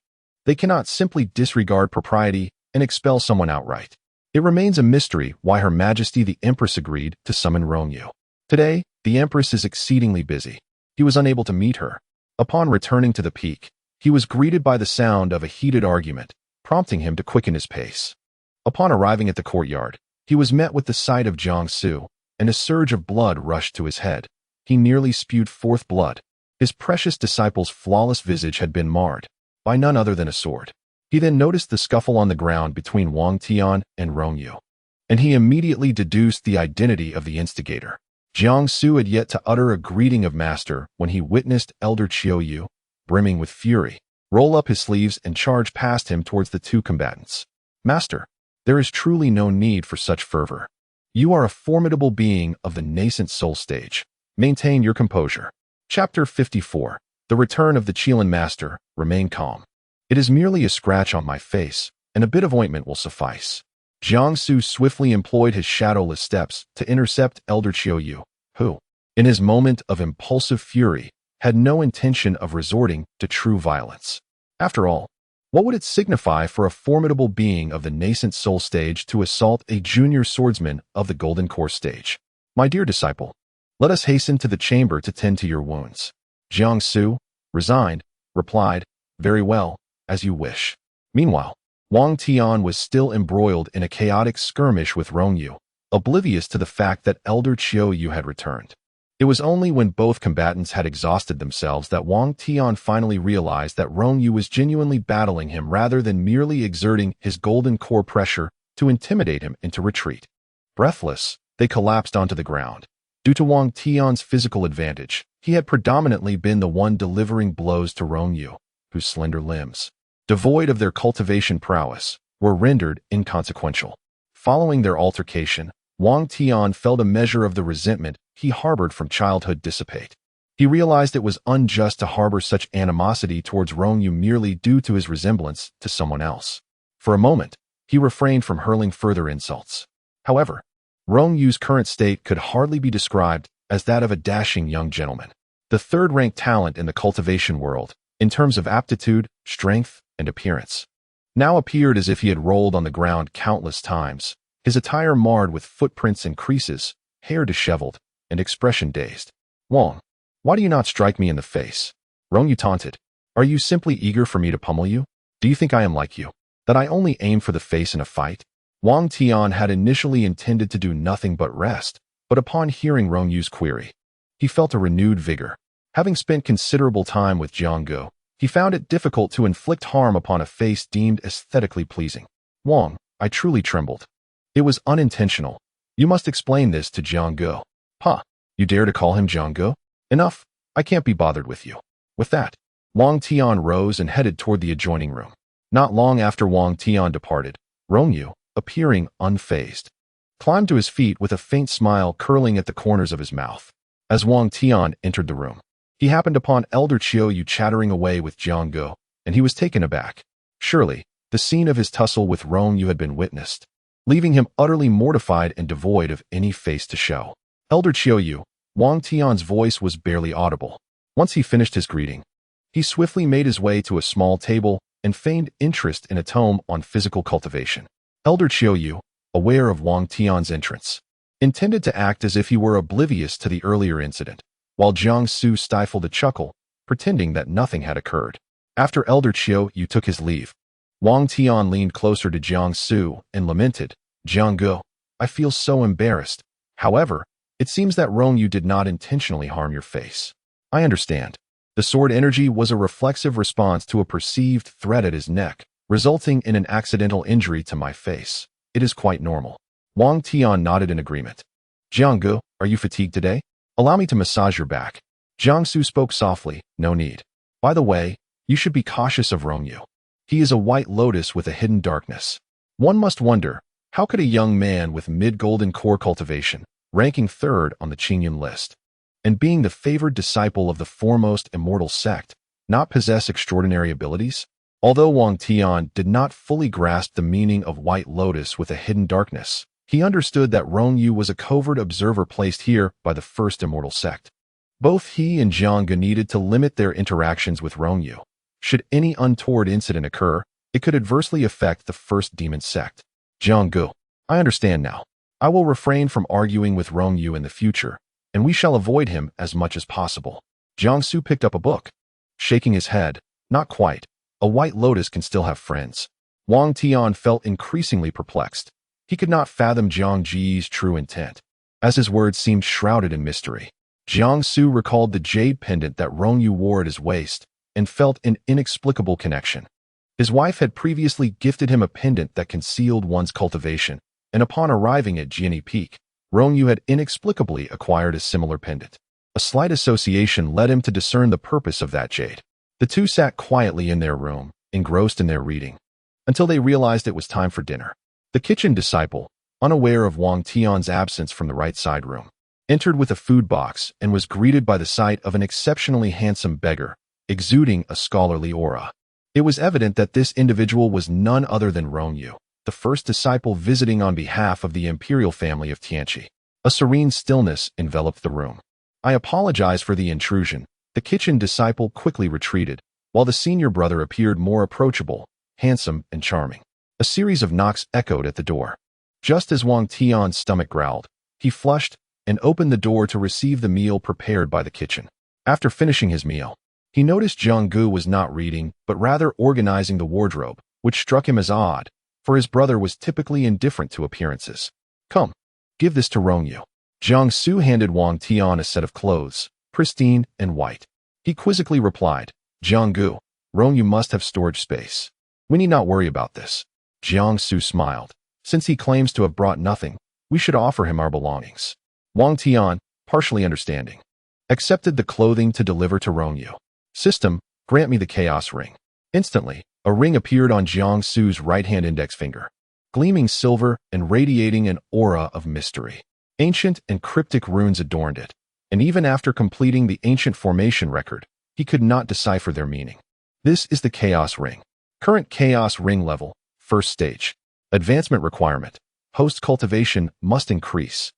they cannot simply disregard propriety and expel someone outright. It remains a mystery why Her Majesty the Empress agreed to summon Rongyu. Today, the Empress is exceedingly busy. He was unable to meet her. Upon returning to the peak, he was greeted by the sound of a heated argument, prompting him to quicken his pace. Upon arriving at the courtyard, he was met with the sight of Jiang Su, and a surge of blood rushed to his head. He nearly spewed forth blood. His precious disciple's flawless visage had been marred by none other than a sword. He then noticed the scuffle on the ground between Wang Tian and Rongyu, and he immediately deduced the identity of the instigator. Jiang Su had yet to utter a greeting of master when he witnessed Elder Qiuyu, brimming with fury, roll up his sleeves and charge past him towards the two combatants. Master, there is truly no need for such fervor. You are a formidable being of the nascent soul stage. Maintain your composure. Chapter 54. The Return of the Qilin Master. Remain calm. It is merely a scratch on my face, and a bit of ointment will suffice. Jiang Su swiftly employed his shadowless steps to intercept Elder Qiuyu, who, in his moment of impulsive fury, had no intention of resorting to true violence. After all, what would it signify for a formidable being of the nascent soul stage to assault a junior swordsman of the golden core stage? My dear disciple, let us hasten to the chamber to tend to your wounds. Jiang Su, resigned, replied, very well, as you wish. Meanwhile, Wang Tian was still embroiled in a chaotic skirmish with Rongyu, oblivious to the fact that Elder Qiuyu had returned. It was only when both combatants had exhausted themselves that Wang Tian finally realized that Rongyu was genuinely battling him rather than merely exerting his golden core pressure to intimidate him into retreat. Breathless, they collapsed onto the ground. Due to Wang Tian's physical advantage, he had predominantly been the one delivering blows to Rongyu, whose slender limbs, devoid of their cultivation prowess, were rendered inconsequential. Following their altercation, Wang Tian felt a measure of the resentment he harbored from childhood dissipate. He realized it was unjust to harbor such animosity towards Rongyu merely due to his resemblance to someone else. For a moment, he refrained from hurling further insults. However, Rongyu's current state could hardly be described as that of a dashing young gentleman. The third-ranked talent in the cultivation world, in terms of aptitude, strength, and appearance, now appeared as if he had rolled on the ground countless times, his attire marred with footprints and creases, hair disheveled, and expression dazed. Wang, why do you not strike me in the face? Rongyu taunted. Are you simply eager for me to pummel you? Do you think I am like you, that I only aim for the face in a fight? Wang Tian had initially intended to do nothing but rest, but upon hearing Rongyu's query, he felt a renewed vigor. Having spent considerable time with Jiang Gu, He found it difficult to inflict harm upon a face deemed aesthetically pleasing. Wang, I truly trembled. It was unintentional. You must explain this to Jianggu. Huh, you dare to call him Jianggu? Enough, I can't be bothered with you. With that, Wang Tian rose and headed toward the adjoining room. Not long after Wang Tian departed, Rongyu, appearing unfazed, climbed to his feet with a faint smile curling at the corners of his mouth. As Wang Tian entered the room, he happened upon Elder Qiuyu chattering away with Jianggu, and he was taken aback. Surely, the scene of his tussle with Rongyu had been witnessed, leaving him utterly mortified and devoid of any face to show. Elder Qiuyu, Wang Tian's voice was barely audible. Once he finished his greeting, he swiftly made his way to a small table and feigned interest in a tome on physical cultivation. Elder Qiuyu, aware of Wang Tian's entrance, intended to act as if he were oblivious to the earlier incident, while Jiang Su stifled a chuckle, pretending that nothing had occurred. After Elder Qiuyu took his leave, Wang Tian leaned closer to Jiang Su and lamented, Jianggu, I feel so embarrassed. However, it seems that Rongyu did not intentionally harm your face. I understand. The sword energy was a reflexive response to a perceived threat at his neck, resulting in an accidental injury to my face. It is quite normal. Wang Tian nodded in agreement. Jianggu, are you fatigued today? Allow me to massage your back. Jiang Su spoke softly, no need. By the way, you should be cautious of Rongyu. He is a white lotus with a hidden darkness. One must wonder, how could a young man with mid-golden core cultivation, ranking third on the Qingyun list, and being the favored disciple of the foremost immortal sect, not possess extraordinary abilities? Although Wang Tian did not fully grasp the meaning of white lotus with a hidden darkness, he understood that Rongyu was a covert observer placed here by the first immortal sect. Both he and Jianggu needed to limit their interactions with Rongyu. Should any untoward incident occur, it could adversely affect the first demon sect. Jianggu, I understand now. I will refrain from arguing with Rongyu in the future, and we shall avoid him as much as possible. Jiang Su picked up a book. Shaking his head, not quite. A white lotus can still have friends. Wang Tian felt increasingly perplexed. He could not fathom Jiang Ji's true intent, as his words seemed shrouded in mystery. Jiang Su recalled the jade pendant that Rongyu wore at his waist, and felt an inexplicable connection. His wife had previously gifted him a pendant that concealed one's cultivation, and upon arriving at Jiani Peak, Rongyu had inexplicably acquired a similar pendant. A slight association led him to discern the purpose of that jade. The two sat quietly in their room, engrossed in their reading, until they realized it was time for dinner. The kitchen disciple, unaware of Wang Tian's absence from the right side room, entered with a food box and was greeted by the sight of an exceptionally handsome beggar, exuding a scholarly aura. It was evident that this individual was none other than Rongyu, the first disciple visiting on behalf of the imperial family of Tianqi. A serene stillness enveloped the room. I apologize for the intrusion. The kitchen disciple quickly retreated, while the senior brother appeared more approachable, handsome, and charming. A series of knocks echoed at the door. Just as Wang Tian's stomach growled, he flushed and opened the door to receive the meal prepared by the kitchen. After finishing his meal, he noticed Jianggu was not reading, but rather organizing the wardrobe, which struck him as odd, for his brother was typically indifferent to appearances. Come, give this to Rongyu. Jiang Su handed Wang Tian a set of clothes, pristine and white. He quizzically replied, Jianggu, Rongyu must have storage space. We need not worry about this. Jiang Su smiled. Since he claims to have brought nothing, we should offer him our belongings. Wang Tian, partially understanding, accepted the clothing to deliver to Rongyu. System, grant me the chaos ring. Instantly, a ring appeared on Jiang Su's right-hand index finger, gleaming silver and radiating an aura of mystery. Ancient and cryptic runes adorned it, and even after completing the ancient formation record, he could not decipher their meaning. This is the chaos ring. Current chaos ring level, first stage. Advancement requirement. Host cultivation must increase.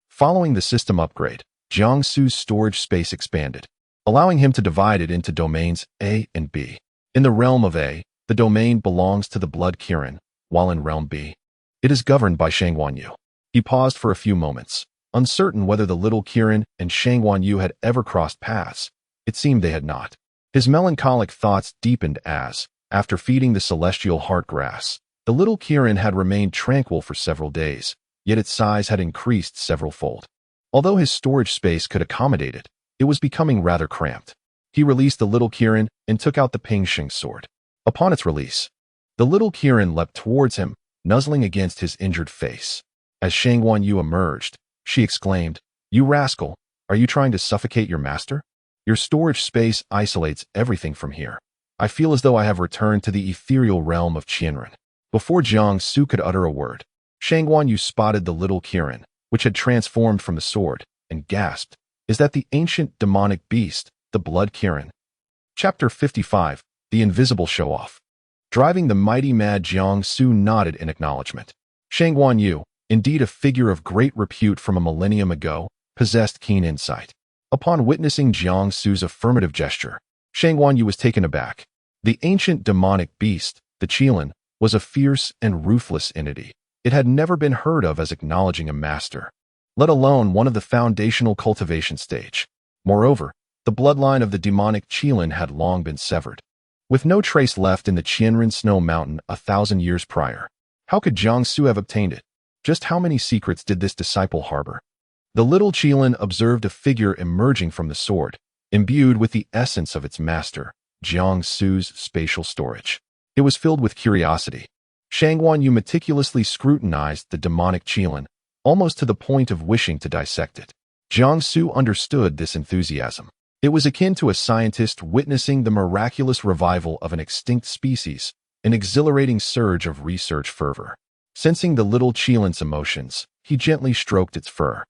Following the system upgrade, Jiang Su's storage space expanded, allowing him to divide it into domains A and B. In the realm of A, the domain belongs to the Blood Kirin, while in realm B, it is governed by Shangguanyu. He paused for a few moments, uncertain whether the little Kirin and Shangguanyu had ever crossed paths. It seemed they had not. His melancholic thoughts deepened as, after feeding the celestial heart grass, the little Kirin had remained tranquil for several days, yet its size had increased several-fold. Although his storage space could accommodate it, it was becoming rather cramped. He released the little Kirin and took out the Pingxing sword. Upon its release, the little Kirin leapt towards him, nuzzling against his injured face. As Shang Wanyu emerged, she exclaimed, "You rascal, are you trying to suffocate your master? Your storage space isolates everything from here. I feel as though I have returned to the ethereal realm of Qianren." Before Jiang Su could utter a word, Shang Wanyu spotted the little Kirin, which had transformed from the sword, and gasped, "Is that the ancient demonic beast, the Blood Kirin?" Chapter 55, The Invisible Show-Off. Driving the mighty mad Jiang Su nodded in acknowledgement. Shang Wanyu, indeed a figure of great repute from a millennium ago, possessed keen insight. Upon witnessing Jiang Su's affirmative gesture, Shang Wanyu was taken aback. The ancient demonic beast, the Qilin, was a fierce and ruthless entity. It had never been heard of as acknowledging a master, let alone one of the foundational cultivation stage. Moreover, the bloodline of the demonic Qilin had long been severed, with no trace left in the Qianren Snow Mountain 1,000 years prior. How could Jiang Su have obtained it? Just how many secrets did this disciple harbor? The little Qilin observed a figure emerging from the sword, imbued with the essence of its master, Jiang Su's spatial storage. It was filled with curiosity. Shang Wanyu meticulously scrutinized the demonic Qilin, almost to the point of wishing to dissect it. Jiang Su understood this enthusiasm. It was akin to a scientist witnessing the miraculous revival of an extinct species, an exhilarating surge of research fervor. Sensing the little Qilin's emotions, he gently stroked its fur.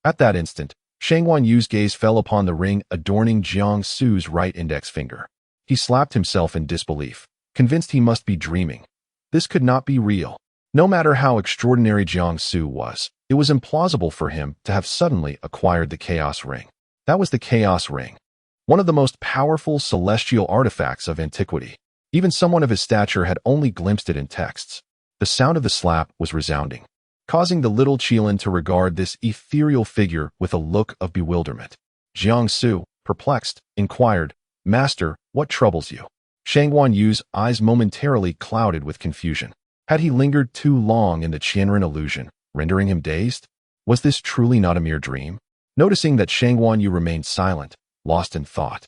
At that instant, Shang Wanyu's gaze fell upon the ring adorning Jiang Su's right index finger. He slapped himself in disbelief, convinced he must be dreaming. This could not be real. No matter how extraordinary Jiang Su was, it was implausible for him to have suddenly acquired the Chaos Ring. That was the Chaos Ring, one of the most powerful celestial artifacts of antiquity. Even someone of his stature had only glimpsed it in texts. The sound of the slap was resounding, causing the little Qilin to regard this ethereal figure with a look of bewilderment. Jiang Su, perplexed, inquired, "Master, what troubles you?" Shang Wanyu's eyes momentarily clouded with confusion. Had he lingered too long in the Qianren illusion, rendering him dazed? Was this truly not a mere dream? Noticing that Shang Wanyu remained silent, lost in thought,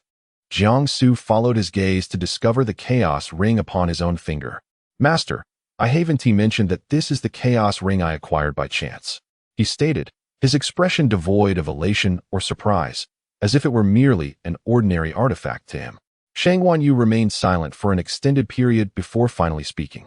Jiang Su followed his gaze to discover the Chaos Ring upon his own finger. "Master, I haven't mentioned that this is the Chaos Ring I acquired by chance," he stated, his expression devoid of elation or surprise, as if it were merely an ordinary artifact to him. Shang Wanyu remained silent for an extended period before finally speaking.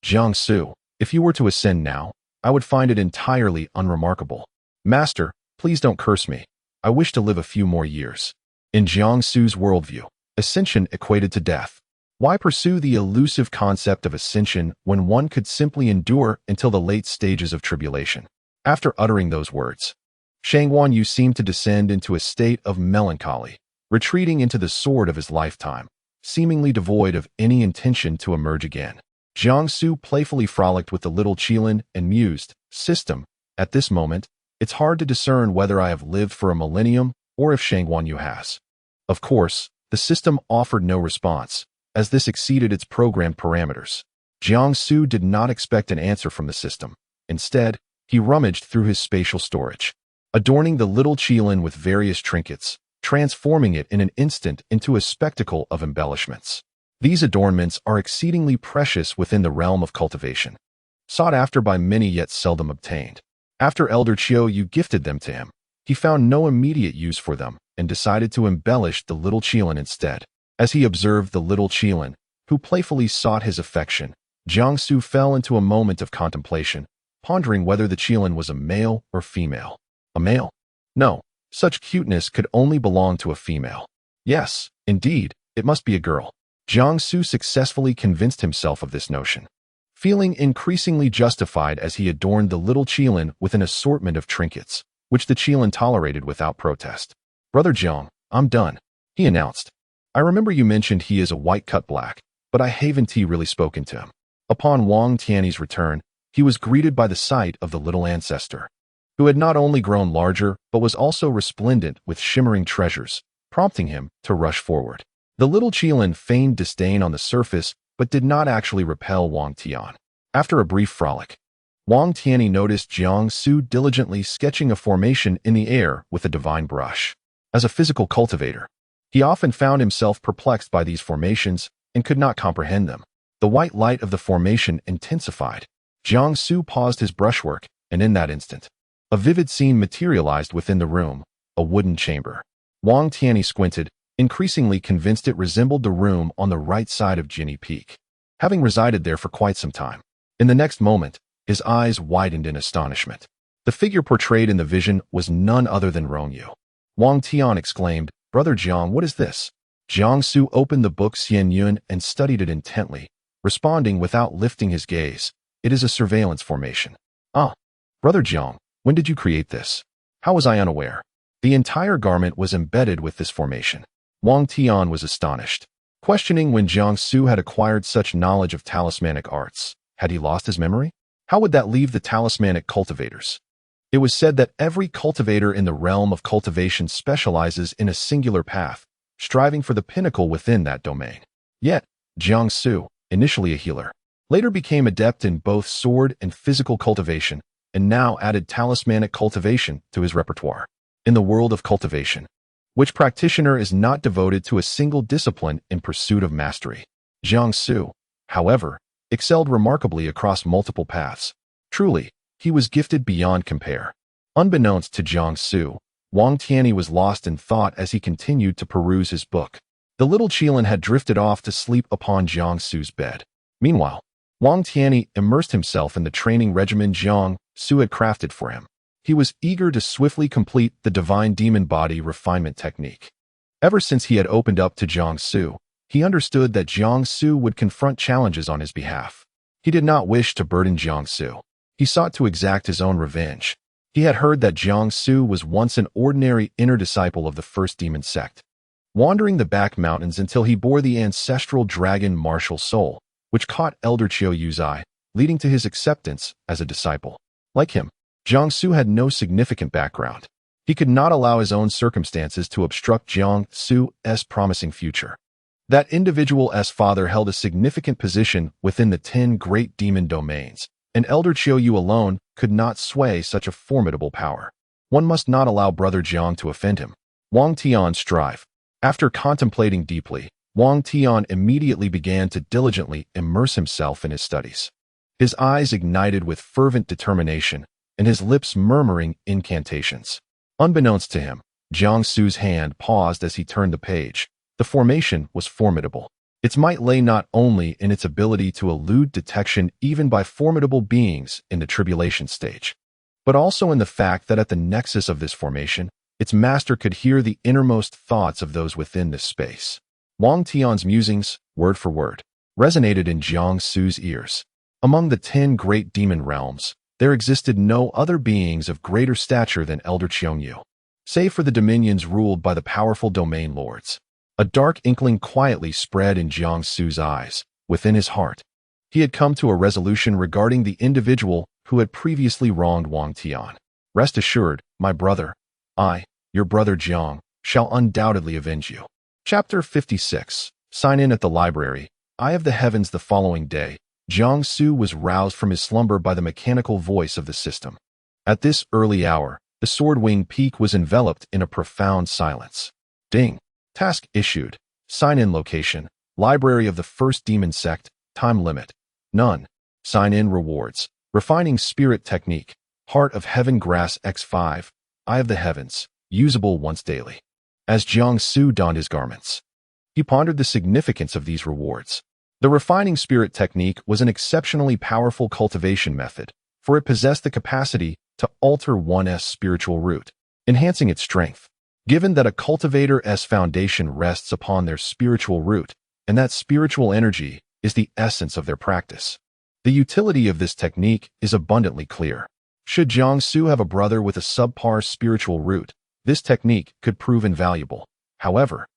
"Jiang Su, if you were to ascend now, I would find it entirely unremarkable. Master, please don't curse me. I wish to live a few more years." In Jiang Su's worldview, ascension equated to death. Why pursue the elusive concept of ascension when one could simply endure until the late stages of tribulation? After uttering those words, Shang Wanyu seemed to descend into a state of melancholy, retreating into the sword of his lifetime, seemingly devoid of any intention to emerge again. Jiang Su playfully frolicked with the little Qilin and mused, "System, at this moment, it's hard to discern whether I have lived for a millennium or if Shang Wanyu has." Of course, the system offered no response, as this exceeded its programmed parameters. Jiang Su did not expect an answer from the system. Instead, he rummaged through his spatial storage, adorning the little Qilin with various trinkets, transforming it in an instant into a spectacle of embellishments. These adornments are exceedingly precious within the realm of cultivation, sought after by many yet seldom obtained. After Elder Qiu Yu gifted them to him, he found no immediate use for them and decided to embellish the little Qilin instead. As he observed the little Qilin, who playfully sought his affection, Jiang Su fell into a moment of contemplation, pondering whether the Qilin was a male or female. A male? No, such cuteness could only belong to a female. Yes, indeed, it must be a girl. Jiang Su successfully convinced himself of this notion, feeling increasingly justified as he adorned the little Qilin with an assortment of trinkets, which the Qilin tolerated without protest. "Brother Jiang, I'm done," he announced. "I remember you mentioned he is a white cut black, but I haven't really spoken to him." Upon Wang Tiany's return, he was greeted by the sight of the little ancestor, who had not only grown larger, but was also resplendent with shimmering treasures, prompting him to rush forward. The little Qilin feigned disdain on the surface, but did not actually repel Wang Tian. After a brief frolic, Wang Tianyi noticed Jiang Su diligently sketching a formation in the air with a divine brush. As a physical cultivator, He often found himself perplexed by these formations and could not comprehend them. The white light of the formation intensified. Jiang Su paused his brushwork, and in that instant, a vivid scene materialized within the room, a wooden chamber. Wang Tianyi squinted, increasingly convinced it resembled the room on the right side of Jinny Peak, having resided there for quite some time. In the next moment, his eyes widened in astonishment. The figure portrayed in the vision was none other than Rongyu. Wang Tian exclaimed, "Brother Jiang, what is this?" Jiang Su opened the book Xian Yun and studied it intently, responding without lifting his gaze, "It is a surveillance formation." "Ah, Brother Jiang, when did you create this? How was I unaware?" The entire garment was embedded with this formation. Wang Tian was astonished, questioning when Jiang Su had acquired such knowledge of talismanic arts. Had he lost his memory? How would that leave the talismanic cultivators? It was said that every cultivator in the realm of cultivation specializes in a singular path, striving for the pinnacle within that domain. Yet, Jiang Su, initially a healer, later became adept in both sword and physical cultivation, and now added talismanic cultivation to his repertoire. In the world of cultivation, which practitioner is not devoted to a single discipline in pursuit of mastery? Jiang Su, however, excelled remarkably across multiple paths. Truly, he was gifted beyond compare. Unbeknownst to Jiang Su, Wang Tianyi was lost in thought as he continued to peruse his book. The little Qilin had drifted off to sleep upon Jiang Su's bed. Meanwhile, Wang Tianyi immersed himself in the training regimen Jiang Su had crafted for him. He was eager to swiftly complete the divine demon body refinement technique. Ever since he had opened up to Jiang Su, he understood that Jiang Su would confront challenges on his behalf. He did not wish to burden Jiang Su. He sought to exact his own revenge. He had heard that Jiang Su was once an ordinary inner disciple of the first demon sect, wandering the back mountains until he bore the ancestral dragon martial soul, which caught Elder Qiu Yu's eye, leading to his acceptance as a disciple. Like him, Jiang Su had no significant background. He could not allow his own circumstances to obstruct Jiang Su's promising future. That individual's father held a significant position within the 10 great demon domains, and Elder Qiu Yu alone could not sway such a formidable power. One must not allow Brother Jiang to offend him. Wang Tian strive. After contemplating deeply, Wang Tian immediately began to diligently immerse himself in his studies. His eyes ignited with fervent determination, and his lips murmuring incantations. Unbeknownst to him, Jiang Su's hand paused as he turned the page. The formation was formidable. Its might lay not only in its ability to elude detection even by formidable beings in the tribulation stage, but also in the fact that at the nexus of this formation, its master could hear the innermost thoughts of those within this space. Wang Tian's musings, word for word, resonated in Jiang Su's ears. Among the 10 great demon realms, there existed no other beings of greater stature than Elder Qiu Yu, save for the dominions ruled by the powerful domain lords. A dark inkling quietly spread in Jiang Su's eyes. Within his heart, he had come to a resolution regarding the individual who had previously wronged Wang Tian. Rest assured, my brother, I, your brother Jiang, shall undoubtedly avenge you. Chapter 56. Sign in at the library. Eye of the heavens. The following day, Jiang Su was roused from his slumber by the mechanical voice of the system. At this early hour, the Swordwing Peak was enveloped in a profound silence. Ding. Task issued. Sign-in location. Library of the First Demon Sect. Time limit. None. Sign-in rewards. Refining Spirit Technique. Heart of Heaven Grass X5. Eye of the Heavens. Usable once daily. As Jiang Su donned his garments, he pondered the significance of these rewards. The Refining Spirit Technique was an exceptionally powerful cultivation method, for it possessed the capacity to alter one's spiritual root, enhancing its strength. Given that a cultivator's foundation rests upon their spiritual root, and that spiritual energy is the essence of their practice, the utility of this technique is abundantly clear. Should Jiang Su have a brother with a subpar spiritual root, this technique could prove invaluable. However,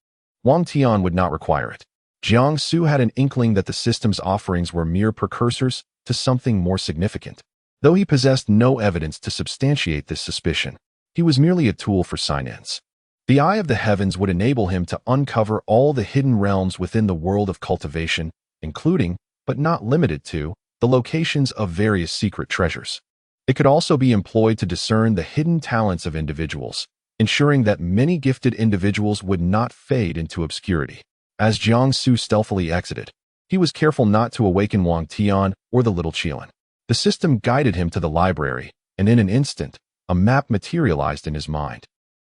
Wang Tian would not require it. Jiang Su had an inkling that the system's offerings were mere precursors to something more significant. Though he possessed no evidence to substantiate this suspicion, he was merely a tool for sign-ins. The Eye of the Heavens would enable him to uncover all the hidden realms within the world of cultivation, including, but not limited to, the locations of various secret treasures. It could also be employed to discern the hidden talents of individuals, ensuring that many gifted individuals would not fade into obscurity. As Jiang Su stealthily exited, he was careful not to awaken Wang Tian or the little Qian. The system guided him to the library, and in an instant, a map materialized in his mind,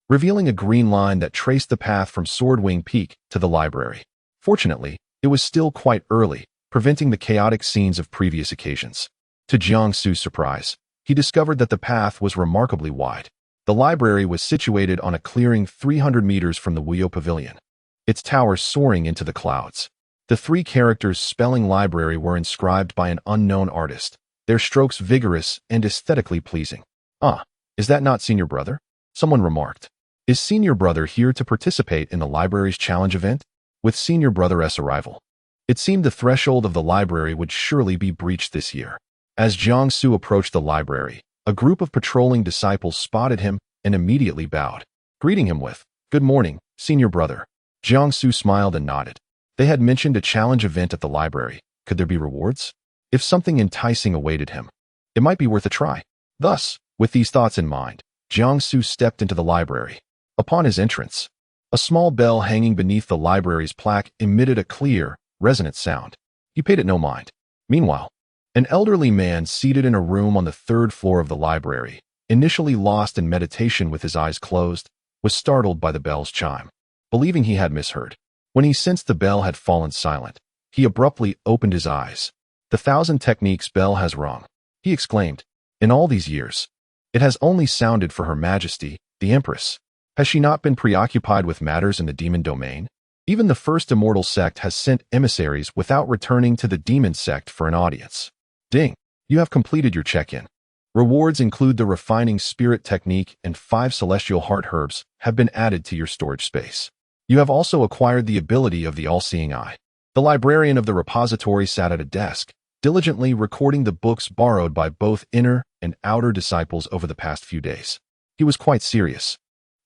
revealing a green line that traced the path from Swordwing Peak to the library. Fortunately, it was still quite early, preventing the chaotic scenes of previous occasions. To Jiang Su's surprise, he discovered that the path was remarkably wide. The library was situated on a clearing 300 meters from the Wuyo Pavilion, its towers soaring into the clouds. The three characters spelling library were inscribed by an unknown artist, their strokes vigorous and aesthetically pleasing. "Ah, is that not Senior Brother?" someone remarked. "Is Senior Brother here to participate in the library's challenge event?" With Senior Brother's arrival, it seemed the threshold of the library would surely be breached this year. As Jiang Su approached the library, a group of patrolling disciples spotted him and immediately bowed, greeting him with, "Good morning, Senior Brother." Jiang Su smiled and nodded. They had mentioned a challenge event at the library. Could there be rewards? If something enticing awaited him, it might be worth a try. Thus, with these thoughts in mind, Jiang Su stepped into the library. Upon his entrance, a small bell hanging beneath the library's plaque emitted a clear, resonant sound. He paid it no mind. Meanwhile, an elderly man seated in a room on the third floor of the library, initially lost in meditation with his eyes closed, was startled by the bell's chime. Believing he had misheard, when he sensed the bell had fallen silent, he abruptly opened his eyes. "The 1,000 techniques bell has rung," he exclaimed. "In all these years, it has only sounded for Her Majesty, the Empress. Has she not been preoccupied with matters in the demon domain? Even the first immortal sect has sent emissaries without returning to the demon sect for an audience. Ding! You have completed your check-in. Rewards include the refining spirit technique, and 5 celestial heart herbs have been added to your storage space. You have also acquired the ability of the all-seeing eye." The librarian of the repository sat at a desk, diligently recording the books borrowed by both inner and outer disciples over the past few days. He was quite serious.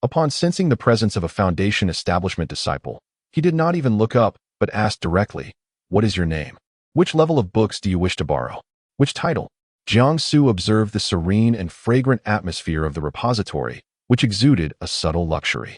Upon sensing the presence of a Foundation establishment disciple, he did not even look up, but asked directly, "What is your name? Which level of books do you wish to borrow? Which title?" Jiang Su observed the serene and fragrant atmosphere of the repository, which exuded a subtle luxury.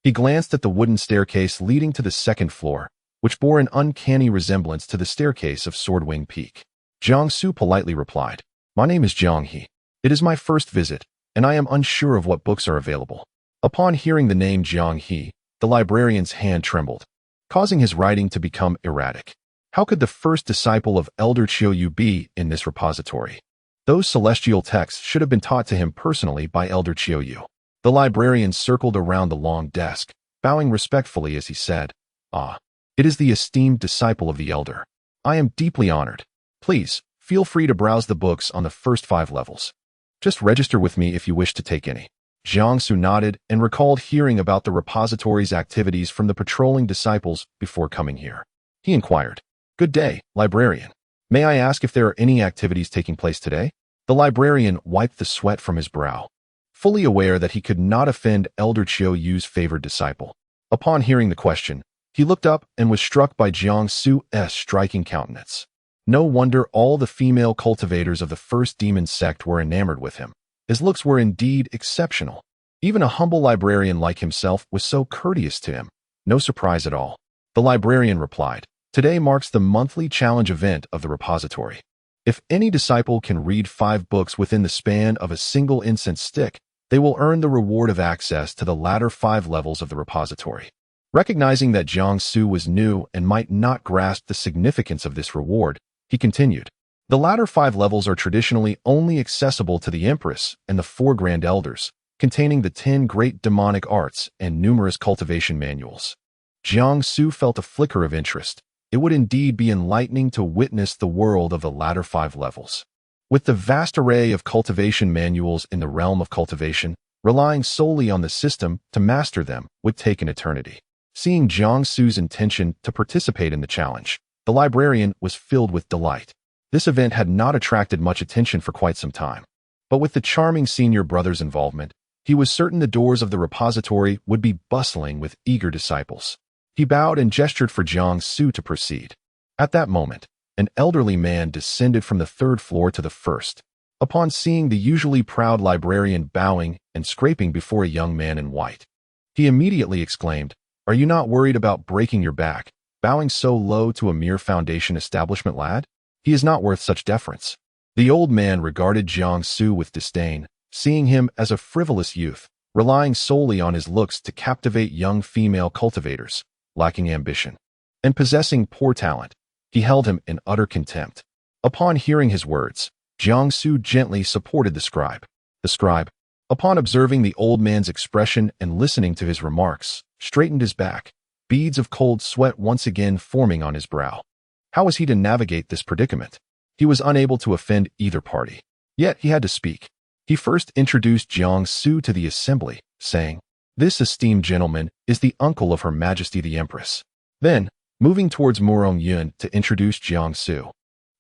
He glanced at the wooden staircase leading to the second floor, which bore an uncanny resemblance to the staircase of Swordwing Peak. Jiang Su politely replied, "My name is Jiang He. It is my first visit, and I am unsure of what books are available." Upon hearing the name Jiang He, the librarian's hand trembled, causing his writing to become erratic. How could the first disciple of Elder Qiu be in this repository? Those celestial texts should have been taught to him personally by Elder Qiu. The librarian circled around the long desk, bowing respectfully as he said, "Ah, it is the esteemed disciple of the Elder. I am deeply honored. Please, feel free to browse the books on the first 5 levels. Just register with me if you wish to take any." Jiang Su nodded and recalled hearing about the repository's activities from the patrolling disciples before coming here. He inquired, "Good day, librarian. May I ask if there are any activities taking place today?" The librarian wiped the sweat from his brow, fully aware that he could not offend Elder Qiu's favored disciple. Upon hearing the question, he looked up and was struck by Jiang Su's striking countenance. No wonder all the female cultivators of the first demon sect were enamored with him. His looks were indeed exceptional. Even a humble librarian like himself was so courteous to him. No surprise at all. The librarian replied, "Today marks the monthly challenge event of the repository. If any disciple can read 5 books within the span of a single incense stick, they will earn the reward of access to the latter 5 levels of the repository." Recognizing that Jiang Su was new and might not grasp the significance of this reward, he continued, "The latter 5 levels are traditionally only accessible to the Empress and the 4 Grand Elders, containing the 10 great demonic arts and numerous cultivation manuals." Jiang Su felt a flicker of interest. It would indeed be enlightening to witness the world of the latter 5 levels. With the vast array of cultivation manuals in the realm of cultivation, relying solely on the system to master them would take an eternity. Seeing Jiang Su's intention to participate in the challenge, the librarian was filled with delight. This event had not attracted much attention for quite some time, but with the charming Senior Brother's involvement, he was certain the doors of the repository would be bustling with eager disciples. He bowed and gestured for Jiang Su to proceed. At that moment, an elderly man descended from the 3rd floor to the 1st, upon seeing the usually proud librarian bowing and scraping before a young man in white. He immediately exclaimed, "Are you not worried about breaking your back, bowing so low to a mere foundation establishment lad? He is not worth such deference." The old man regarded Jiangsu with disdain, seeing him as a frivolous youth, relying solely on his looks to captivate young female cultivators, lacking ambition, and possessing poor talent. He held him in utter contempt. Upon hearing his words, Jiangsu gently supported the scribe. The scribe, upon observing the old man's expression and listening to his remarks, straightened his back, beads of cold sweat once again forming on his brow. How was he to navigate this predicament? He was unable to offend either party. Yet he had to speak. He first introduced Jiangsu to the assembly, saying, "This esteemed gentleman is the uncle of Her Majesty the Empress." Then, moving towards Murong Yun to introduce Jiangsu,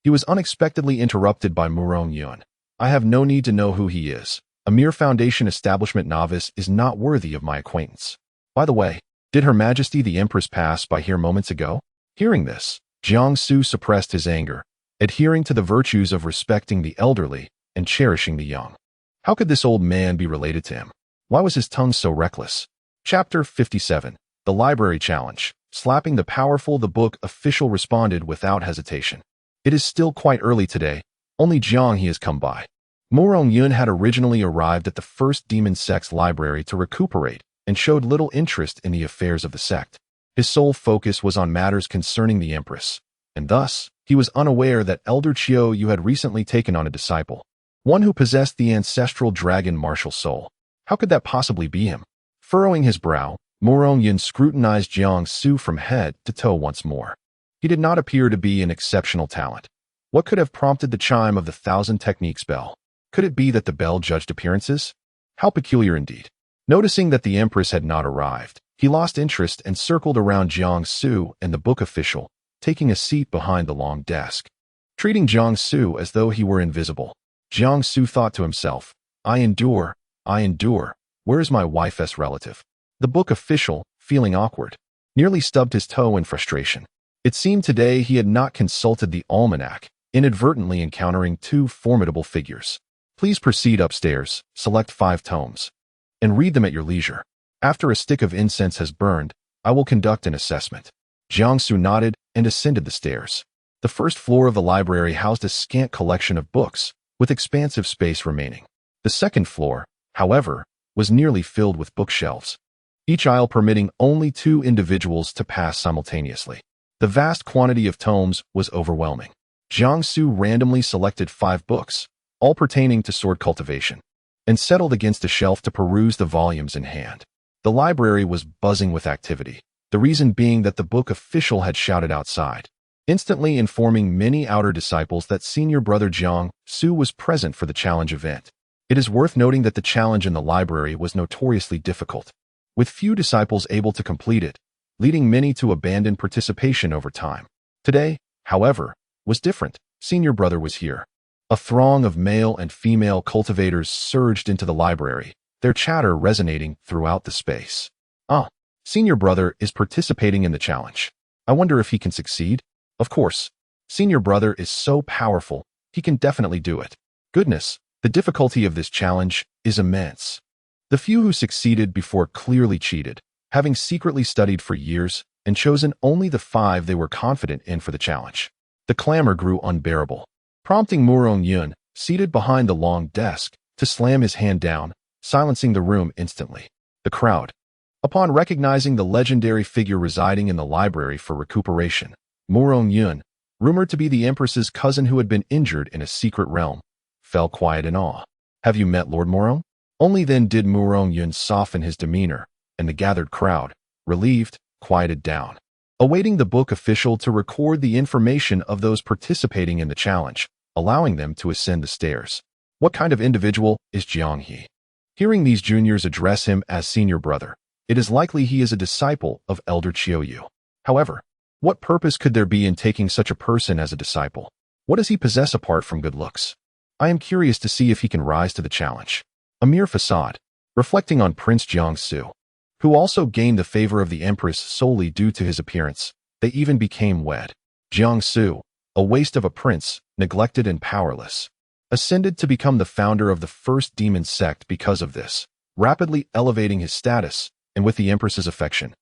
he was unexpectedly interrupted by Murong Yun. "I have no need to know who he is. A mere foundation establishment novice is not worthy of my acquaintance. By the way, did Her Majesty the Empress pass by here moments ago?" Hearing this, Jiangsu suppressed his anger, adhering to the virtues of respecting the elderly and cherishing the young. How could this old man be related to him? Why was his tongue so reckless? Chapter 57. The Library Challenge. Slapping the powerful, the book official responded without hesitation. "It is still quite early today. Only Jiang he has come by." Murong Yun had originally arrived at the first demon sect's library to recuperate and showed little interest in the affairs of the sect. His sole focus was on matters concerning the Empress, and thus, he was unaware that Elder Chiu Yu had recently taken on a disciple, one who possessed the ancestral dragon martial soul. How could that possibly be him? Furrowing his brow, Murong Yun scrutinized Jiangsu from head to toe once more. He did not appear to be an exceptional talent. What could have prompted the chime of the 1,000 techniques bell? Could it be that the bell judged appearances? How peculiar indeed. Noticing that the Empress had not arrived, he lost interest and circled around Jiangsu and the book official, taking a seat behind the long desk. Treating Jiangsu as though he were invisible, Jiangsu thought to himself, I endure. Where is my wife's relative?" The book official, feeling awkward, nearly stubbed his toe in frustration. It seemed today he had not consulted the almanac, inadvertently encountering two formidable figures. "Please proceed upstairs, select 5 tomes, and read them at your leisure. After a stick of incense has burned, I will conduct an assessment." Jiangsu nodded and ascended the stairs. The first floor of the library housed a scant collection of books, with expansive space remaining. The second floor, however, was nearly filled with bookshelves, each aisle permitting only 2 individuals to pass simultaneously. The vast quantity of tomes was overwhelming. Jiangsu randomly selected 5 books, all pertaining to sword cultivation, and settled against a shelf to peruse the volumes in hand. The library was buzzing with activity, the reason being that the book official had shouted outside, instantly informing many outer disciples that senior brother Jiang Su was present for the challenge event. It is worth noting that the challenge in the library was notoriously difficult, with few disciples able to complete it, leading many to abandon participation over time. Today, however, was different. Senior brother was here. A throng of male and female cultivators surged into the library, their chatter resonating throughout the space. "Ah, senior brother is participating in the challenge. I wonder if he can succeed? Of course, senior brother is so powerful, he can definitely do it. Goodness, the difficulty of this challenge is immense." The few who succeeded before clearly cheated, having secretly studied for years and chosen only the 5 they were confident in for the challenge. The clamor grew unbearable, prompting Murong Yun, seated behind the long desk, to slam his hand down, silencing the room instantly. The crowd, upon recognizing the legendary figure residing in the library for recuperation, Murong Yun, rumored to be the Empress's cousin who had been injured in a secret realm, fell quiet in awe. "Have you met Lord Murong?" Only then did Murong Yun soften his demeanor, and the gathered crowd, relieved, quieted down, awaiting the book official to record the information of those participating in the challenge, allowing them to ascend the stairs. What kind of individual is Jiang He? Hearing these juniors address him as senior brother, it is likely he is a disciple of Elder Chiu Yu. However, what purpose could there be in taking such a person as a disciple? What does he possess apart from good looks? I am curious to see if he can rise to the challenge. A mere facade, reflecting on Prince Jiangsu, who also gained the favor of the Empress solely due to his appearance. They even became wed. Jiangsu, a waste of a prince, neglected and powerless. ascended to become the founder of the first demon sect because of this, rapidly elevating his status, and with the Empress's affection.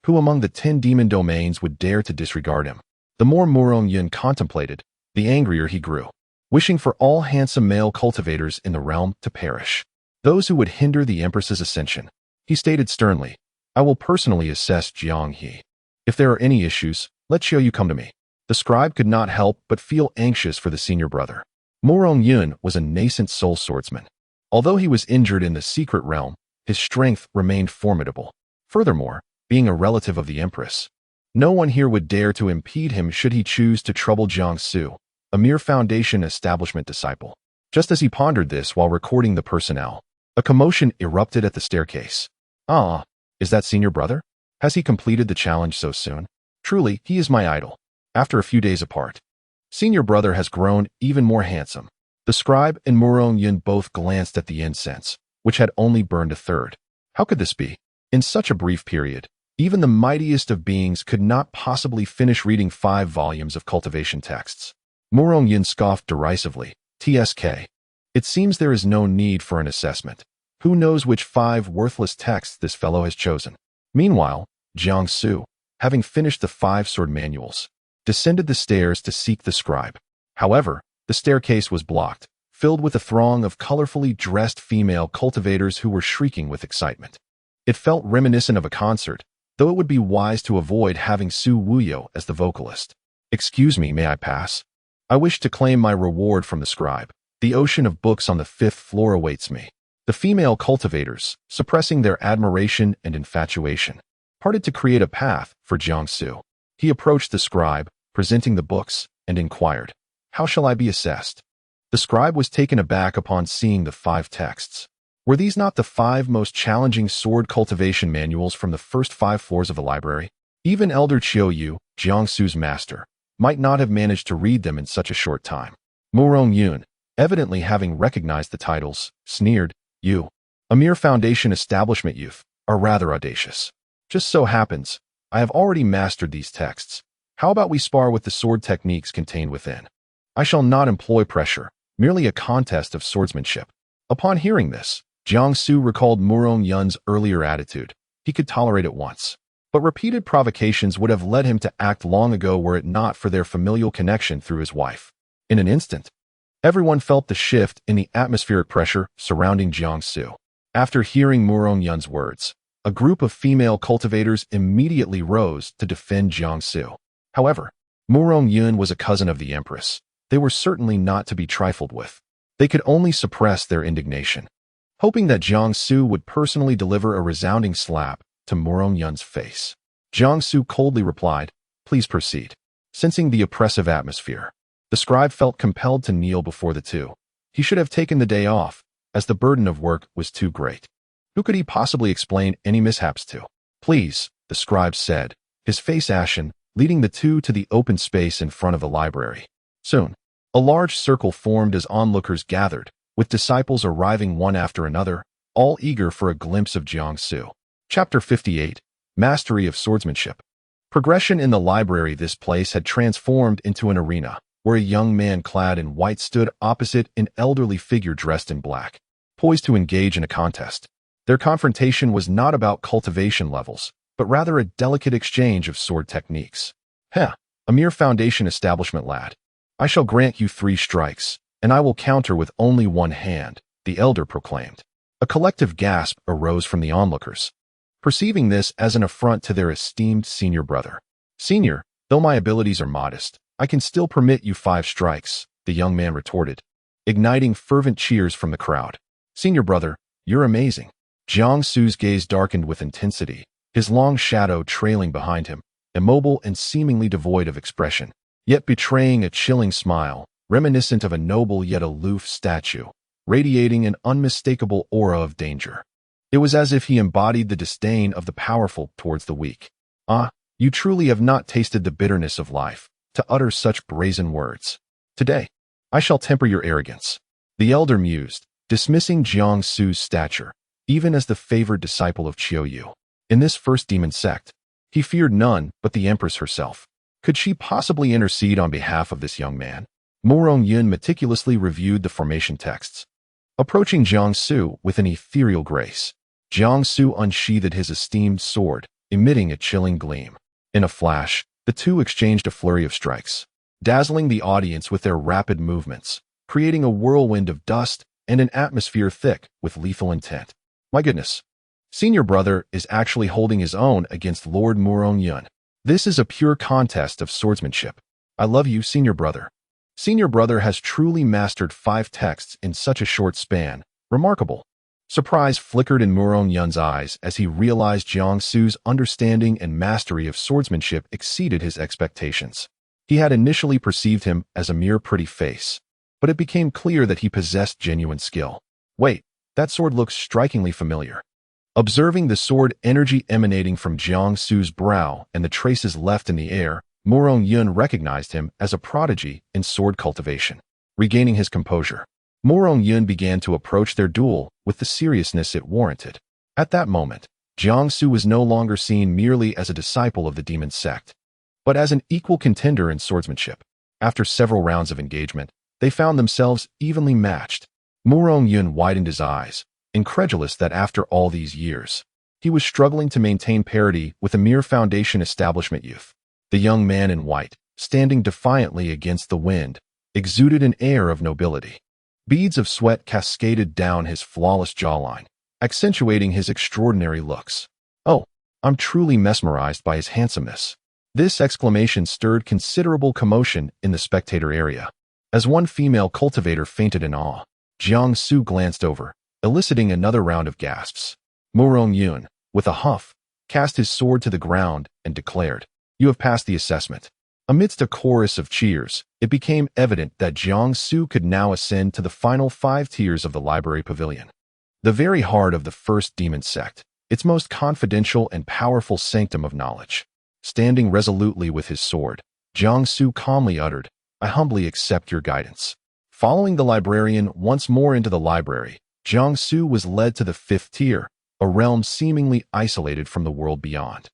Who among the 10 demon domains would dare to disregard him? The more Murong Yun contemplated, the angrier he grew, wishing for all handsome male cultivators in the realm to perish. Those who would hinder the Empress's ascension. He stated sternly, I will personally assess Jiang He. If there are any issues, let Xiaoyu come to me. The scribe could not help but feel anxious for the senior brother. Murong Yun was a nascent soul swordsman. Although he was injured in the secret realm, his strength remained formidable. Furthermore, being a relative of the Empress, no one here would dare to impede him should he choose to trouble Jiang Su, a mere foundation establishment disciple. Just as he pondered this while recording the personnel, a commotion erupted at the staircase. Ah, is that senior brother? Has he completed the challenge so soon? Truly, he is my idol. After a few days apart, senior brother has grown even more handsome. The scribe and Murong Yun both glanced at the incense, which had only burned a third. How could this be? In such a brief period, even the mightiest of beings could not possibly finish reading 5 volumes of cultivation texts. Murong Yun scoffed derisively. TSK. It seems there is no need for an assessment. Who knows which 5 worthless texts this fellow has chosen? Meanwhile, Jiang Su, having finished the 5 sword manuals, descended the stairs to seek the scribe. However, the staircase was blocked, filled with a throng of colorfully dressed female cultivators who were shrieking with excitement. It felt reminiscent of a concert, though it would be wise to avoid having Su Wuyo as the vocalist. Excuse me, may I pass? I wish to claim my reward from the scribe. The ocean of books on the 5th floor awaits me. The female cultivators, suppressing their admiration and infatuation, parted to create a path for Jiang Su. He approached the scribe, presenting the books, and inquired, How shall I be assessed? The scribe was taken aback upon seeing the 5 texts. Were these not the 5 most challenging sword cultivation manuals from the first 5 floors of the library? Even Elder Qiuyu, Jiang Su's master, might not have managed to read them in such a short time. Murong Yun, evidently having recognized the titles, sneered, You, a mere foundation establishment youth, are rather audacious. Just so happens, I have already mastered these texts. How about we spar with the sword techniques contained within? I shall not employ pressure, merely a contest of swordsmanship. Upon hearing this, Jiang Su recalled Murong Yun's earlier attitude. He could tolerate it once, but repeated provocations would have led him to act long ago were it not for their familial connection through his wife. In an instant, everyone felt the shift in the atmospheric pressure surrounding Jiang Su. After hearing Murong Yun's words, a group of female cultivators immediately rose to defend Jiang Su. However, Murong Yun was a cousin of the Empress. They were certainly not to be trifled with. They could only suppress their indignation, hoping that Jiang Su would personally deliver a resounding slap to Murong Yun's face. Jiang Su coldly replied, Please proceed. Sensing the oppressive atmosphere, the scribe felt compelled to kneel before the two. He should have taken the day off, as the burden of work was too great. Who could he possibly explain any mishaps to? Please, the scribe said, his face ashen, leading the two to the open space in front of the library. Soon, a large circle formed as onlookers gathered, with disciples arriving one after another, all eager for a glimpse of Jiang Su. Chapter 58. Mastery of Swordsmanship. Progression in the library. This place had transformed into an arena, where a young man clad in white stood opposite an elderly figure dressed in black, poised to engage in a contest. Their confrontation was not about cultivation levels, but rather a delicate exchange of sword techniques. A mere foundation establishment lad. I shall grant you 3 strikes, and I will counter with only 1 hand, the elder proclaimed. A collective gasp arose from the onlookers, perceiving this as an affront to their esteemed senior brother. Senior, though my abilities are modest, I can still permit you 5 strikes, the young man retorted, igniting fervent cheers from the crowd. Senior brother, you're amazing. Jiang Su's gaze darkened with intensity, his long shadow trailing behind him, immobile and seemingly devoid of expression, yet betraying a chilling smile, reminiscent of a noble yet aloof statue, radiating an unmistakable aura of danger. It was as if he embodied the disdain of the powerful towards the weak. You truly have not tasted the bitterness of life, to utter such brazen words. Today, I shall temper your arrogance. The elder mused, dismissing Jiang Su's stature, even as the favored disciple of Qiuyu. In this first demon sect, he feared none but the Empress herself. Could she possibly intercede on behalf of this young man? Morong Yun meticulously reviewed the formation texts. Approaching Jiang Su with an ethereal grace, Jiang Su unsheathed his esteemed sword, emitting a chilling gleam. In a flash, the two exchanged a flurry of strikes, dazzling the audience with their rapid movements, creating a whirlwind of dust and an atmosphere thick with lethal intent. My goodness. Senior brother is actually holding his own against Lord Morong Yun. This is a pure contest of swordsmanship. I love you, senior brother. Senior brother has truly mastered 5 texts in such a short span. Remarkable. Surprise flickered in Morong Yun's eyes as he realized Jiang Su's understanding and mastery of swordsmanship exceeded his expectations. He had initially perceived him as a mere pretty face, but it became clear that he possessed genuine skill. Wait, that sword looks strikingly familiar. Observing the sword energy emanating from Jiang Su's brow and the traces left in the air, Morong Yun recognized him as a prodigy in sword cultivation. Regaining his composure, Morong Yun began to approach their duel with the seriousness it warranted. At that moment, Jiang Su was no longer seen merely as a disciple of the demon sect, but as an equal contender in swordsmanship. After several rounds of engagement, they found themselves evenly matched. Morong Yun widened his eyes, incredulous that after all these years, he was struggling to maintain parity with a mere foundation establishment youth. The young man in white, standing defiantly against the wind, exuded an air of nobility. Beads of sweat cascaded down his flawless jawline, accentuating his extraordinary looks. Oh, I'm truly mesmerized by his handsomeness. This exclamation stirred considerable commotion in the spectator area. As one female cultivator fainted in awe, Jiang Su glanced over, eliciting another round of gasps. Morong Yun, with a huff, cast his sword to the ground and declared, "You have passed the assessment." Amidst a chorus of cheers, it became evident that Jiang Su could now ascend to the final 5 tiers of the library pavilion. The very heart of the first demon sect, its most confidential and powerful sanctum of knowledge. Standing resolutely with his sword, Jiang Su calmly uttered, "I humbly accept your guidance." Following the librarian once more into the library, Jiang Su was led to the 5th tier, a realm seemingly isolated from the world beyond.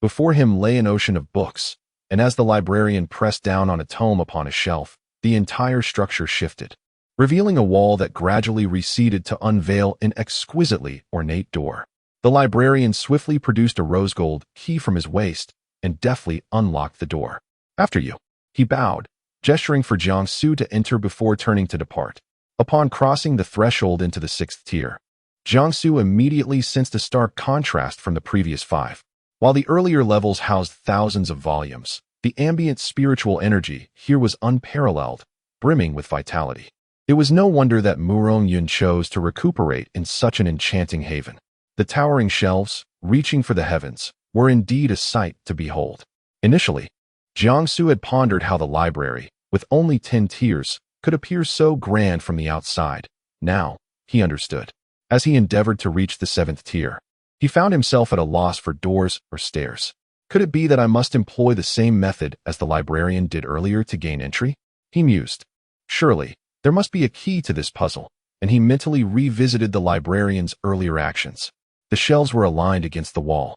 Before him lay an ocean of books, and as the librarian pressed down on a tome upon a shelf, the entire structure shifted, revealing a wall that gradually receded to unveil an exquisitely ornate door. The librarian swiftly produced a rose gold key from his waist and deftly unlocked the door. "After you," he bowed, gesturing for Jiang Su to enter before turning to depart. Upon crossing the threshold into the 6th tier, Jiang Su immediately sensed a stark contrast from the previous 5. While the earlier levels housed thousands of volumes, the ambient spiritual energy here was unparalleled, brimming with vitality. It was no wonder that Morong Yun chose to recuperate in such an enchanting haven. The towering shelves, reaching for the heavens, were indeed a sight to behold. Initially, Jiang Su had pondered how the library, with only 10 tiers, could appear so grand from the outside. Now, he understood. As he endeavored to reach the 7th tier, he found himself at a loss for doors or stairs. Could it be that I must employ the same method as the librarian did earlier to gain entry? He mused. Surely, there must be a key to this puzzle, and he mentally revisited the librarian's earlier actions. The shelves were aligned against the wall,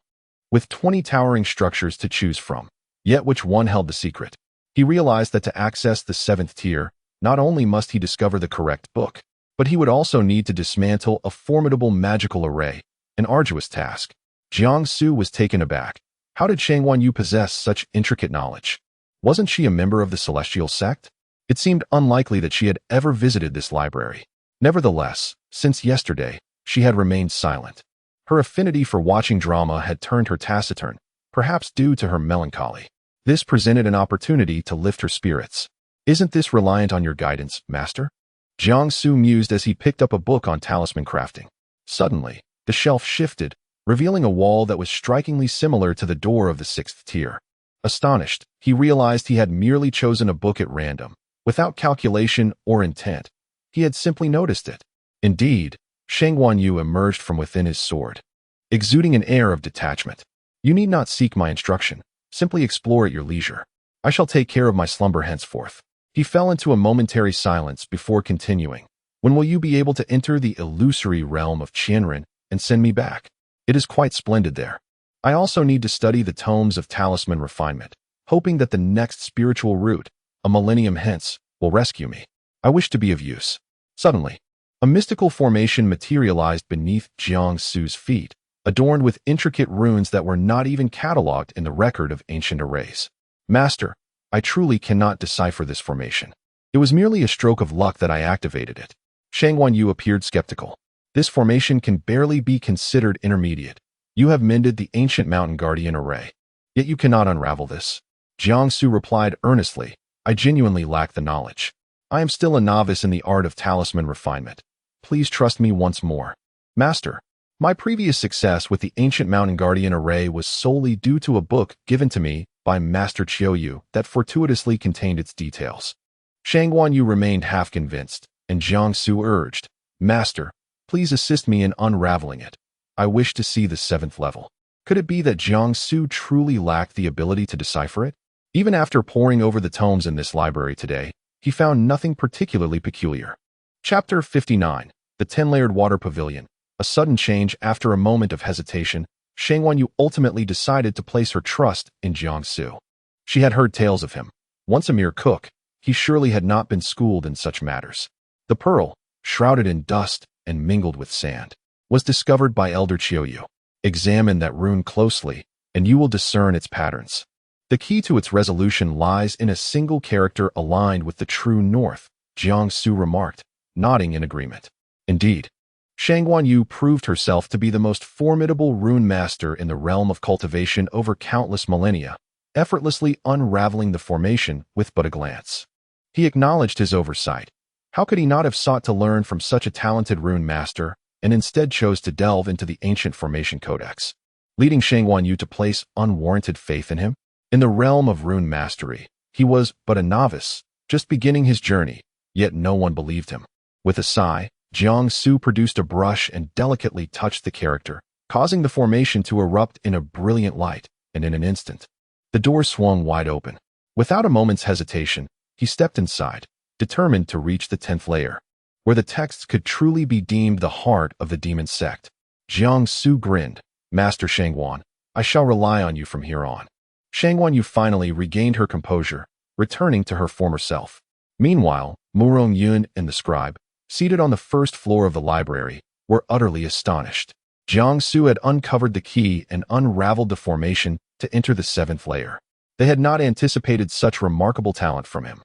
with 20 towering structures to choose from. Yet which one held the secret? He realized that to access the 7th tier, not only must he discover the correct book, but he would also need to dismantle a formidable magical array. An arduous task. Jiang Su was taken aback. How did Shangwan Yu possess such intricate knowledge? Wasn't she a member of the Celestial Sect? It seemed unlikely that she had ever visited this library. Nevertheless, since yesterday, she had remained silent. Her affinity for watching drama had turned her taciturn, perhaps due to her melancholy. This presented an opportunity to lift her spirits. "Isn't this reliant on your guidance, master?" Jiang Su mused as he picked up a book on talisman crafting. Suddenly, the shelf shifted, revealing a wall that was strikingly similar to the door of the 6th tier. Astonished, he realized he had merely chosen a book at random, without calculation or intent. He had simply noticed it. Indeed, Shangwan Yu emerged from within his sword, exuding an air of detachment. "You need not seek my instruction. Simply explore at your leisure. I shall take care of my slumber henceforth." He fell into a momentary silence before continuing. "When will you be able to enter the illusory realm of Qianren and send me back? It is quite splendid there. I also need to study the tomes of talisman refinement, hoping that the next spiritual route, a millennium hence, will rescue me. I wish to be of use. Suddenly, a mystical formation materialized beneath Jiang Su's feet, adorned with intricate runes that were not even catalogued in the record of ancient arrays. Master, I truly cannot decipher this formation. It was merely a stroke of luck that I activated it. Shang Wanyu appeared skeptical. This formation can barely be considered intermediate. You have mended the ancient mountain guardian array. Yet you cannot unravel this. Jiang Su replied earnestly, I genuinely lack the knowledge. I am still a novice in the art of talisman refinement. Please trust me once more. Master, my previous success with the ancient mountain guardian array was solely due to a book given to me by Master Qiuyu that fortuitously contained its details. Shang Wanyu remained half convinced, and Jiang Su urged, Master, please assist me in unraveling it. I wish to see the 7th level. Could it be that Jiang Su truly lacked the ability to decipher it? Even after poring over the tomes in this library today, he found nothing particularly peculiar. Chapter 59, The 10-Layered Water Pavilion. A sudden change after a moment of hesitation, Shang Wanyu ultimately decided to place her trust in Jiang Su. She had heard tales of him. Once a mere cook, he surely had not been schooled in such matters. The pearl, shrouded in dust and mingled with sand, was discovered by Elder Qiuyu. Examine that rune closely, and you will discern its patterns. The key to its resolution lies in a single character aligned with the true north, Jiang Su remarked, nodding in agreement. Indeed, Shang Wanyu proved herself to be the most formidable rune master in the realm of cultivation over countless millennia, effortlessly unraveling the formation with but a glance. He acknowledged his oversight. How could he not have sought to learn from such a talented rune master, and instead chose to delve into the ancient formation codex, leading Shang Wanyu to place unwarranted faith in him? In the realm of rune mastery, he was but a novice, just beginning his journey, yet no one believed him. With a sigh, Jiang Su produced a brush and delicately touched the character, causing the formation to erupt in a brilliant light, and in an instant, the door swung wide open. Without a moment's hesitation, he stepped inside, determined to reach the 10th layer, where the texts could truly be deemed the heart of the demon sect. Jiang Su grinned, Master Shang Wan, I shall rely on you from here on. Shang Wanyu finally regained her composure, returning to her former self. Meanwhile, Murong Yun and the scribe, seated on the first floor of the library, were utterly astonished. Jiang Su had uncovered the key and unraveled the formation to enter the 7th layer. They had not anticipated such remarkable talent from him.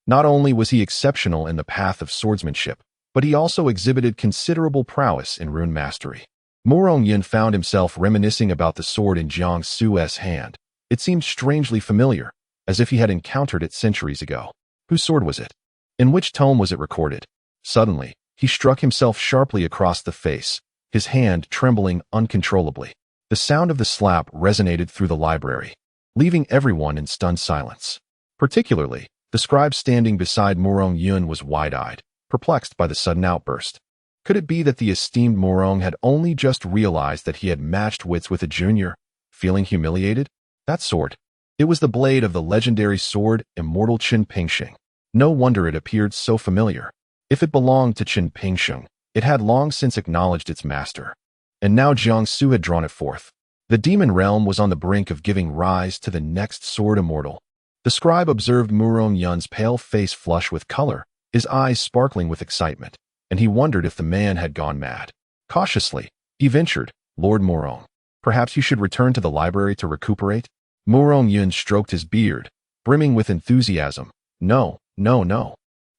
Not only was he exceptional in the path of swordsmanship, but he also exhibited considerable prowess in rune mastery. Murong Yun found himself reminiscing about the sword in Jiang Su's hand. It seemed strangely familiar, as if he had encountered it centuries ago. Whose sword was it? In which tome was it recorded? Suddenly, he struck himself sharply across the face, his hand trembling uncontrollably. The sound of the slap resonated through the library, leaving everyone in stunned silence. Particularly, the scribe standing beside Murong Yun was wide-eyed, perplexed by the sudden outburst. Could it be that the esteemed Murong had only just realized that he had matched wits with a junior, feeling humiliated? That sword. It was the blade of the legendary sword, Immortal Qin Pingsheng. No wonder it appeared so familiar. If it belonged to Qin Pingsheng, it had long since acknowledged its master. And now Jiang Su had drawn it forth. The demon realm was on the brink of giving rise to the next sword immortal. The scribe observed Murong Yun's pale face flush with color, his eyes sparkling with excitement, and he wondered if the man had gone mad. Cautiously, he ventured, Lord Murong, perhaps you should return to the library to recuperate? Murong Yun stroked his beard, brimming with enthusiasm. No.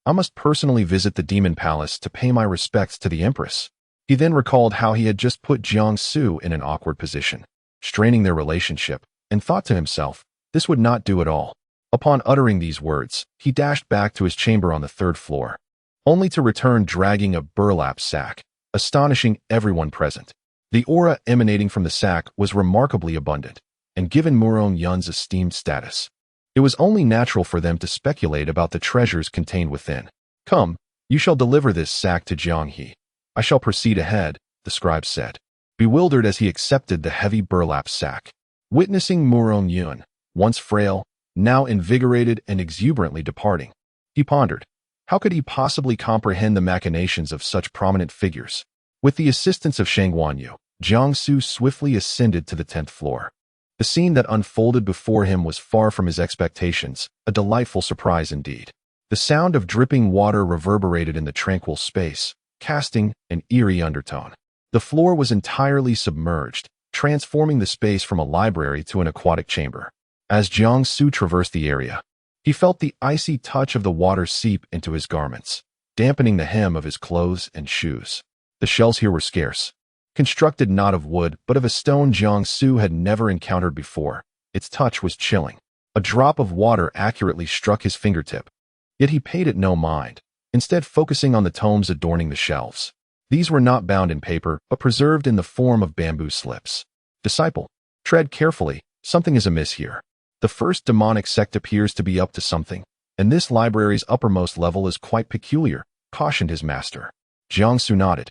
I must personally visit the demon palace to pay my respects to the Empress. He then recalled how he had just put Jiang Su in an awkward position, straining their relationship, and thought to himself, this would not do at all. Upon uttering these words, he dashed back to his chamber on the 3rd floor, only to return dragging a burlap sack, astonishing everyone present. The aura emanating from the sack was remarkably abundant, and given Murong Yun's esteemed status, it was only natural for them to speculate about the treasures contained within. Come, you shall deliver this sack to Jiang He. I shall proceed ahead, the scribe said, bewildered as he accepted the heavy burlap sack. Witnessing Murong Yun, once frail, now invigorated and exuberantly departing, he pondered, how could he possibly comprehend the machinations of such prominent figures? With the assistance of Shang Wanyu, Jiang Su swiftly ascended to the 10th floor. The scene that unfolded before him was far from his expectations, a delightful surprise indeed. The sound of dripping water reverberated in the tranquil space, casting an eerie undertone. The floor was entirely submerged, transforming the space from a library to an aquatic chamber. As Jiangsu traversed the area, he felt the icy touch of the water seep into his garments, dampening the hem of his clothes and shoes. The shells here were scarce, constructed not of wood but of a stone Jiangsu had never encountered before. Its touch was chilling. A drop of water accurately struck his fingertip, yet he paid it no mind, instead focusing on the tomes adorning the shelves. These were not bound in paper, but preserved in the form of bamboo slips. Disciple, tread carefully, something is amiss here. The first demonic sect appears to be up to something, and this library's uppermost level is quite peculiar, cautioned his master. Jiangsu nodded,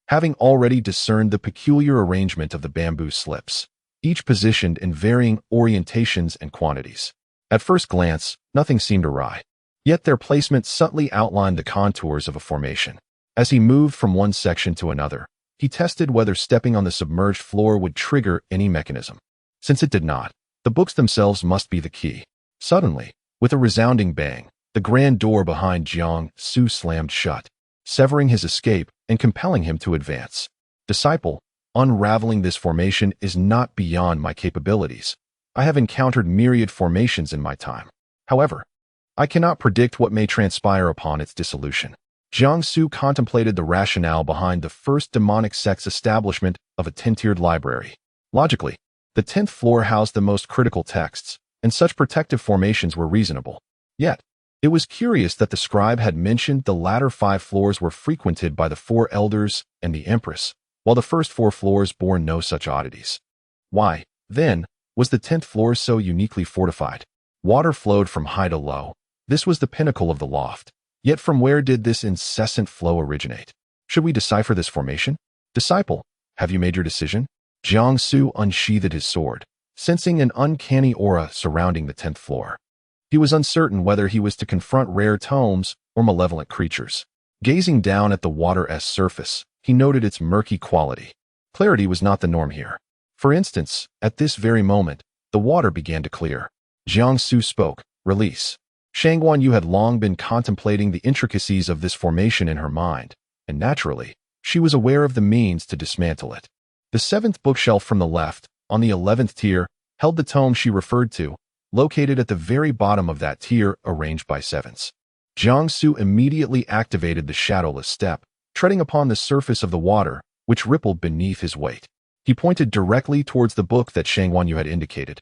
having already discerned the peculiar arrangement of the bamboo slips, each positioned in varying orientations and quantities. At first glance, nothing seemed awry, yet their placement subtly outlined the contours of a formation. As he moved from one section to another, he tested whether stepping on the submerged floor would trigger any mechanism. Since it did not, the books themselves must be the key. Suddenly, with a resounding bang, the grand door behind Jiangsu slammed shut, severing his escape and compelling him to advance. Disciple, unraveling this formation is not beyond my capabilities. I have encountered myriad formations in my time. However, I cannot predict what may transpire upon its dissolution. Jiangsu contemplated the rationale behind the first demonic sect's establishment of a 10-tiered library. Logically, the 10th floor housed the most critical texts, and such protective formations were reasonable. Yet, it was curious that the scribe had mentioned the latter 5 floors were frequented by the 4 elders and the Empress, while the first 4 floors bore no such oddities. Why, then, was the 10th floor so uniquely fortified? Water flowed from high to low. This was the pinnacle of the loft. Yet from where did this incessant flow originate? Should we decipher this formation? Disciple, have you made your decision? Jiangsu unsheathed his sword, sensing an uncanny aura surrounding the 10th floor. He was uncertain whether he was to confront rare tomes or malevolent creatures. Gazing down at the water's surface, he noted its murky quality. Clarity was not the norm here. For instance, at this very moment, the water began to clear. Jiangsu spoke, "Release." Shangguan Yu had long been contemplating the intricacies of this formation in her mind, and naturally, she was aware of the means to dismantle it. The 7th bookshelf from the left, on the 11th tier, held the tome she referred to, located at the very bottom of that tier arranged by 7s. Jiangsu immediately activated the shadowless step, treading upon the surface of the water, which rippled beneath his weight. He pointed directly towards the book that Shangguan Yu had indicated,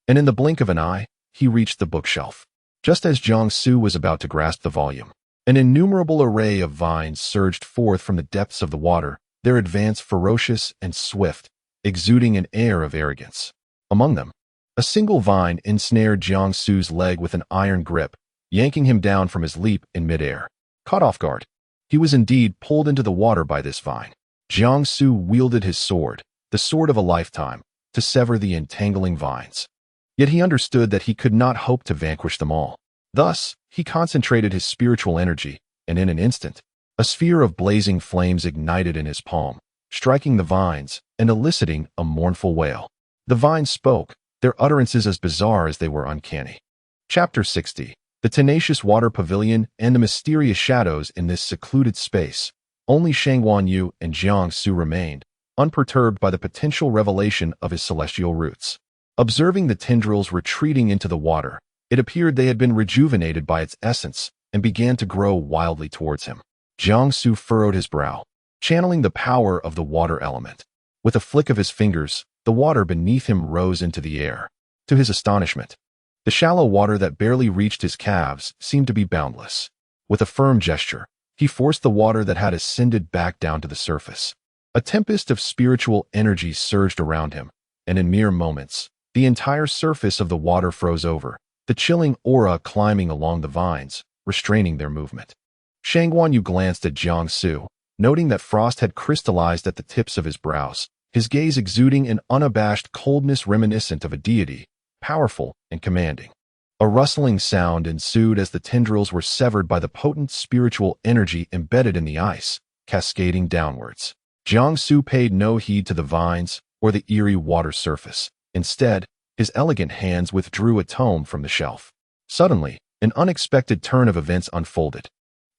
and in the blink of an eye, he reached the bookshelf. Just as Jiangsu was about to grasp the volume, an innumerable array of vines surged forth from the depths of the water, their advance ferocious and swift, exuding an air of arrogance. Among them, a single vine ensnared Jiangsu's leg with an iron grip, yanking him down from his leap in midair. Caught off guard, he was indeed pulled into the water by this vine. Jiangsu wielded his sword, the sword of a lifetime, to sever the entangling vines. Yet he understood that he could not hope to vanquish them all. Thus, he concentrated his spiritual energy, and in an instant, a sphere of blazing flames ignited in his palm, striking the vines and eliciting a mournful wail. The vines spoke, their utterances as bizarre as they were uncanny. Chapter 60. The tenacious water pavilion and the mysterious shadows in this secluded space. Only Shangguan Yu and Jiangsu remained, unperturbed by the potential revelation of his celestial roots. Observing the tendrils retreating into the water, it appeared they had been rejuvenated by its essence and began to grow wildly towards him. Jiangsu furrowed his brow, channeling the power of the water element. With a flick of his fingers, the water beneath him rose into the air. To his astonishment, the shallow water that barely reached his calves seemed to be boundless. With a firm gesture, he forced the water that had ascended back down to the surface. A tempest of spiritual energy surged around him, and in mere moments, the entire surface of the water froze over, the chilling aura climbing along the vines, restraining their movement. Shangguan Yu glanced at Jiangsu, noting that frost had crystallized at the tips of his brows, his gaze exuding an unabashed coldness reminiscent of a deity, powerful and commanding. A rustling sound ensued as the tendrils were severed by the potent spiritual energy embedded in the ice, cascading downwards. Jiangsu paid no heed to the vines or the eerie water surface. Instead, his elegant hands withdrew a tome from the shelf. Suddenly, an unexpected turn of events unfolded.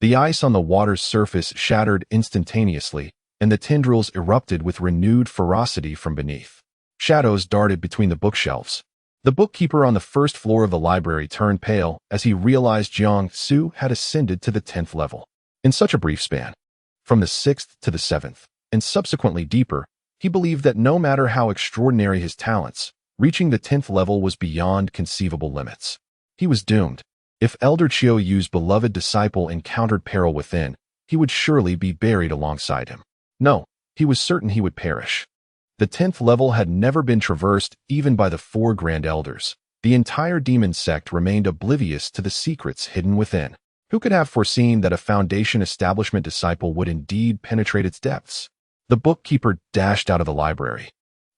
The ice on the water's surface shattered instantaneously, and the tendrils erupted with renewed ferocity from beneath. Shadows darted between the bookshelves. The bookkeeper on the first floor of the library turned pale as he realized Jiang Su had ascended to the 10th level. In such a brief span, from the 6th to the 7th, and subsequently deeper, he believed that no matter how extraordinary his talents, reaching the 10th level was beyond conceivable limits. He was doomed. If Elder Chiu Yu's beloved disciple encountered peril within, he would surely be buried alongside him. No, he was certain he would perish. The 10th level had never been traversed even by the 4 Grand Elders. The entire demon sect remained oblivious to the secrets hidden within. Who could have foreseen that a Foundation establishment disciple would indeed penetrate its depths? The bookkeeper dashed out of the library,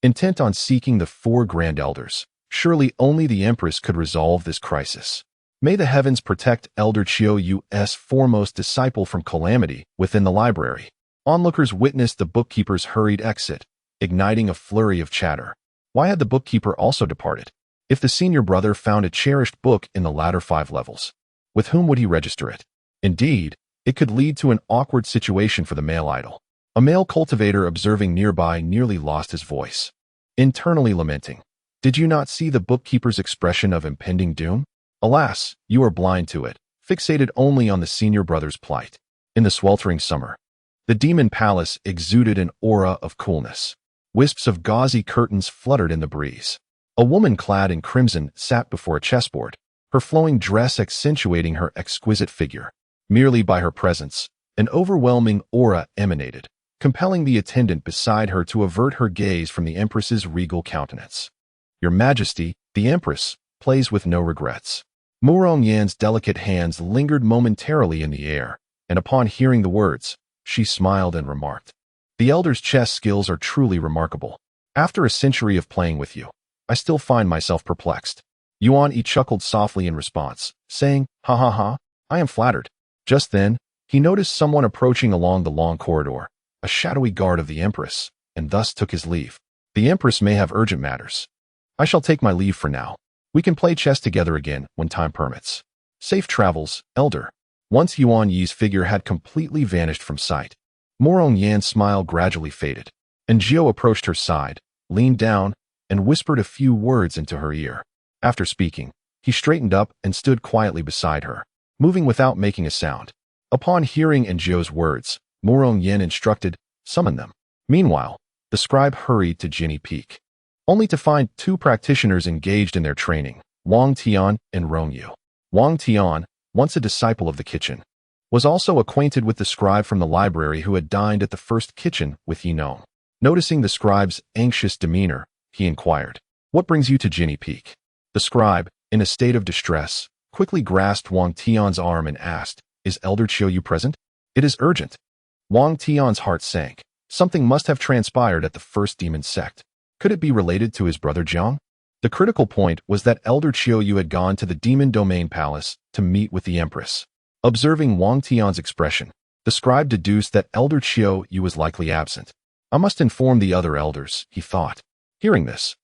intent on seeking the 4 Grand Elders. Surely only the Empress could resolve this crisis. May the heavens protect Elder Chiu Yu's foremost disciple from calamity within the library. Onlookers witnessed the bookkeeper's hurried exit, igniting a flurry of chatter. Why had the bookkeeper also departed? If the senior brother found a cherished book in the latter 5 levels, with whom would he register it? Indeed, it could lead to an awkward situation for the male idol. A male cultivator observing nearby nearly lost his voice, internally lamenting. Did you not see the bookkeeper's expression of impending doom? Alas, you are blind to it, fixated only on the senior brother's plight. In the sweltering summer, the demon palace exuded an aura of coolness. Wisps of gauzy curtains fluttered in the breeze. A woman clad in crimson sat before a chessboard, her flowing dress accentuating her exquisite figure. Merely by her presence, an overwhelming aura emanated, compelling the attendant beside her to avert her gaze from the Empress's regal countenance. Your Majesty, the Empress, plays with no regrets. Murong Yan's delicate hands lingered momentarily in the air, and upon hearing the words, she smiled and remarked, "The Elder's chess skills are truly remarkable. After a century of playing with you, I still find myself perplexed." Yuan Yi chuckled softly in response, saying, "Ha ha ha, I am flattered." Just then, he noticed someone approaching along the long corridor, a shadowy guard of the Empress, and thus took his leave. "The Empress may have urgent matters. I shall take my leave for now. We can play chess together again when time permits. Safe travels, Elder." Once Yuan Yi's figure had completely vanished from sight, Murong Yan's smile gradually faded, and Jiu approached her side, leaned down, and whispered a few words into her ear. After speaking, he straightened up and stood quietly beside her, moving without making a sound. Upon hearing Jiu's words, Murong Yan instructed, "Summon them." Meanwhile, the scribe hurried to Jinny Peak, only to find 2 practitioners engaged in their training, Wang Tian and Rong Yu. Wang Tian, once a disciple of the kitchen, was also acquainted with the scribe from the library who had dined at the first kitchen with Yinong. Noticing the scribe's anxious demeanor, he inquired, "What brings you to Jinny Peak?" The scribe, in a state of distress, quickly grasped Wang Tian's arm and asked, "Is Elder Chiu Yu present?" "It is urgent." Wang Tian's heart sank. Something must have transpired at the first demon sect. Could it be related to his brother Jiang? The critical point was that Elder Chiu Yu had gone to the Demon Domain Palace to meet with the Empress. Observing Wang Tian's expression, the scribe deduced that Elder Chiu Yu was likely absent. "I must inform the other elders," he thought. Hearing this,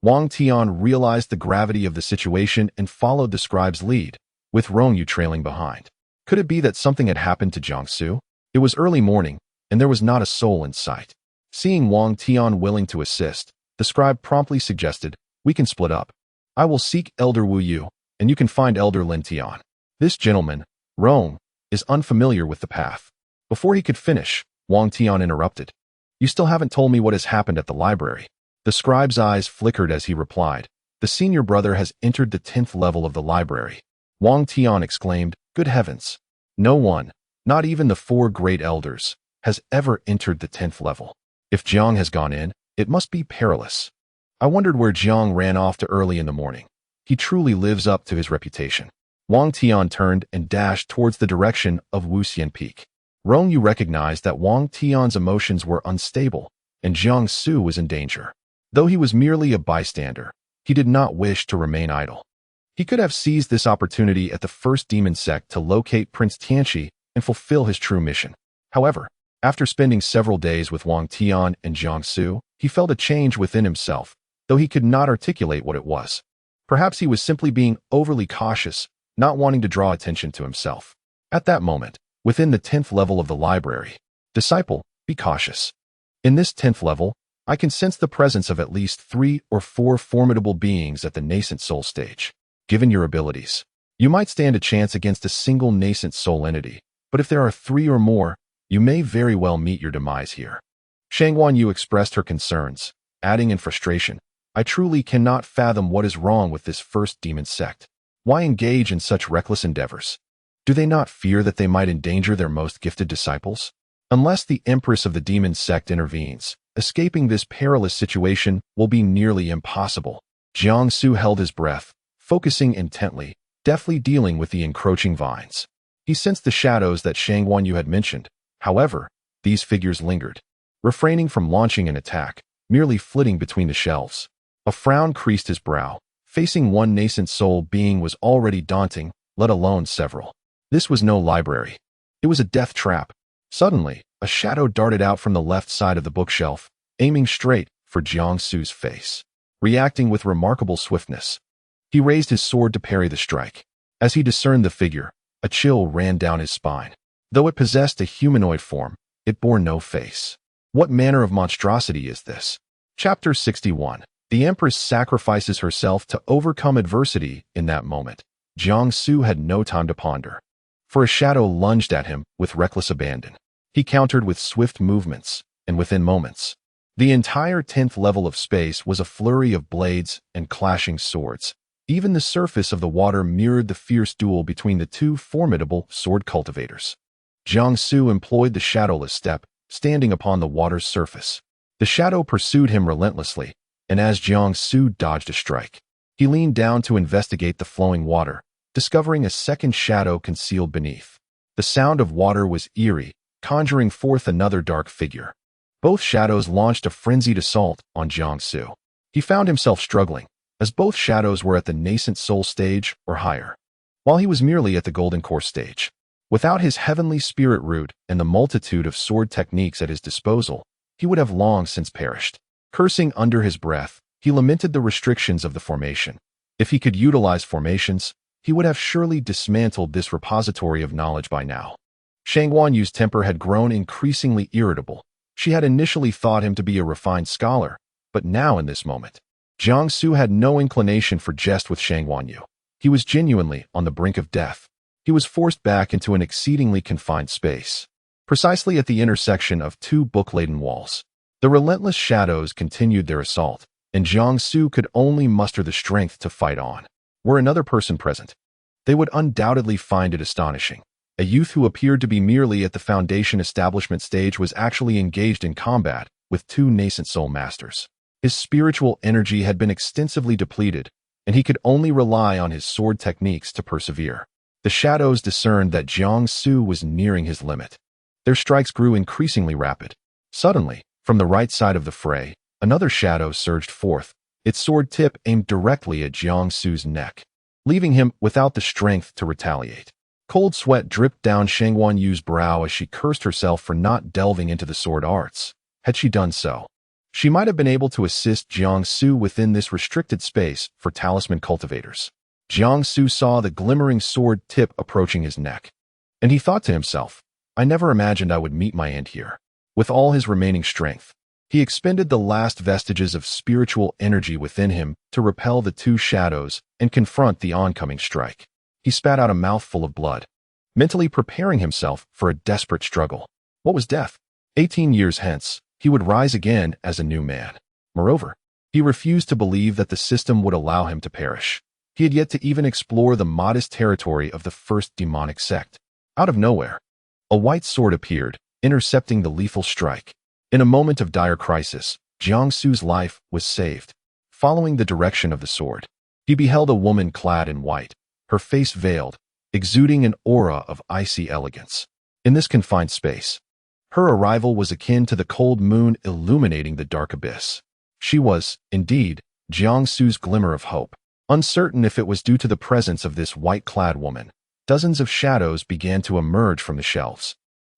Wang Tian realized the gravity of the situation and followed the scribe's lead, with Rong Yu trailing behind. Could it be that something had happened to Jiang Su? It was early morning, and there was not a soul in sight. Seeing Wang Tian willing to assist, the scribe promptly suggested, "We can split up. I will seek Elder Wu Yu, and you can find Elder Lin Tian. This gentleman, Rong, is unfamiliar with the path." Before he could finish, Wang Tian interrupted, "You still haven't told me what has happened at the library." The scribe's eyes flickered as he replied, "The senior brother has entered the 10th level of the library." Wang Tian exclaimed, "Good heavens! No one, not even the 4 great elders, has ever entered the 10th level. If Jiang has gone in, it must be perilous. I wondered where Jiang ran off to early in the morning. He truly lives up to his reputation." Wang Tian turned and dashed towards the direction of Wuxian Peak. Rong Yu recognized that Wang Tian's emotions were unstable, and Jiang Su was in danger. Though he was merely a bystander, he did not wish to remain idle. He could have seized this opportunity at the first demon sect to locate Prince Tianqi and fulfill his true mission. However, after spending several days with Wang Tian and Jiang Su, he felt a change within himself, though he could not articulate what it was. Perhaps he was simply being overly cautious, not wanting to draw attention to himself. At that moment, within the 10th level of the library, disciple, be cautious. In this 10th level, I can sense the presence of at least 3 or 4 formidable beings at the nascent soul stage. Given your abilities, you might stand a chance against a single nascent soul entity, but if there are 3 or more, you may very well meet your demise here. Shangguan Yu expressed her concerns, adding in frustration, I truly cannot fathom what is wrong with this first demon sect. Why engage in such reckless endeavors? Do they not fear that they might endanger their most gifted disciples? Unless the Empress of the demon sect intervenes, escaping this perilous situation will be nearly impossible. Jiangsu held his breath, focusing intently, deftly dealing with the encroaching vines. He sensed the shadows that Shangguan Yu had mentioned. However, these figures lingered, refraining from launching an attack, merely flitting between the shelves. A frown creased his brow. Facing one nascent soul being was already daunting, let alone several. This was no library. It was a death trap. Suddenly, a shadow darted out from the left side of the bookshelf, aiming straight for Jiangsu's face. Reacting with remarkable swiftness, he raised his sword to parry the strike. As he discerned the figure, a chill ran down his spine. Though it possessed a humanoid form, it bore no face. What manner of monstrosity is this? Chapter 61. The Empress sacrifices herself to overcome adversity. In that moment, Jiangsu had no time to ponder. For a shadow lunged at him with reckless abandon. He countered with swift movements, and within moments, the entire 10th level of space was a flurry of blades and clashing swords. Even the surface of the water mirrored the fierce duel between the two formidable sword cultivators. Jiangsu employed the shadowless step, standing upon the water's surface. The shadow pursued him relentlessly, and as Jiangsu dodged a strike, he leaned down to investigate the flowing water, discovering a second shadow concealed beneath. The sound of water was eerie, conjuring forth another dark figure. Both shadows launched a frenzied assault on Jiangsu. He found himself struggling, as both shadows were at the nascent soul stage or higher, while he was merely at the golden core stage. Without his heavenly spirit root and the multitude of sword techniques at his disposal, he would have long since perished. Cursing under his breath, he lamented the restrictions of the formation. If he could utilize formations, he would have surely dismantled this repository of knowledge by now. Shangguan Yu's temper had grown increasingly irritable. She had initially thought him to be a refined scholar, but now in this moment, Jiangsu had no inclination for jest with Shangguan Yu. He was genuinely on the brink of death. He was forced back into an exceedingly confined space, precisely at the intersection of 2 book-laden walls. The relentless shadows continued their assault, and Jiangsu could only muster the strength to fight on. Were another person present, they would undoubtedly find it astonishing. A youth who appeared to be merely at the foundation establishment stage was actually engaged in combat with 2 nascent soul masters. His spiritual energy had been extensively depleted, and he could only rely on his sword techniques to persevere. The shadows discerned that Jiangsu was nearing his limit. Their strikes grew increasingly rapid. Suddenly, from the right side of the fray, another shadow surged forth, its sword tip aimed directly at Jiangsu's neck, leaving him without the strength to retaliate. Cold sweat dripped down Shangguan Yu's brow as she cursed herself for not delving into the sword arts. Had she done so, she might have been able to assist Jiangsu within this restricted space for talisman cultivators. Jiangsu saw the glimmering sword tip approaching his neck, and he thought to himself, I never imagined I would meet my end here. With all his remaining strength, he expended the last vestiges of spiritual energy within him to repel the 2 shadows and confront the oncoming strike. He spat out a mouthful of blood, mentally preparing himself for a desperate struggle. What was death? 18 years hence, he would rise again as a new man. Moreover, he refused to believe that the system would allow him to perish. He had yet to even explore the modest territory of the first demonic sect. Out of nowhere, a white sword appeared, intercepting the lethal strike. In a moment of dire crisis, Jiangsu's life was saved. Following the direction of the sword, he beheld a woman clad in white, her face veiled, exuding an aura of icy elegance. In this confined space, her arrival was akin to the cold moon illuminating the dark abyss. She was, indeed, Jiangsu's glimmer of hope. Uncertain if it was due to the presence of this white-clad woman, dozens of shadows began to emerge from the shelves.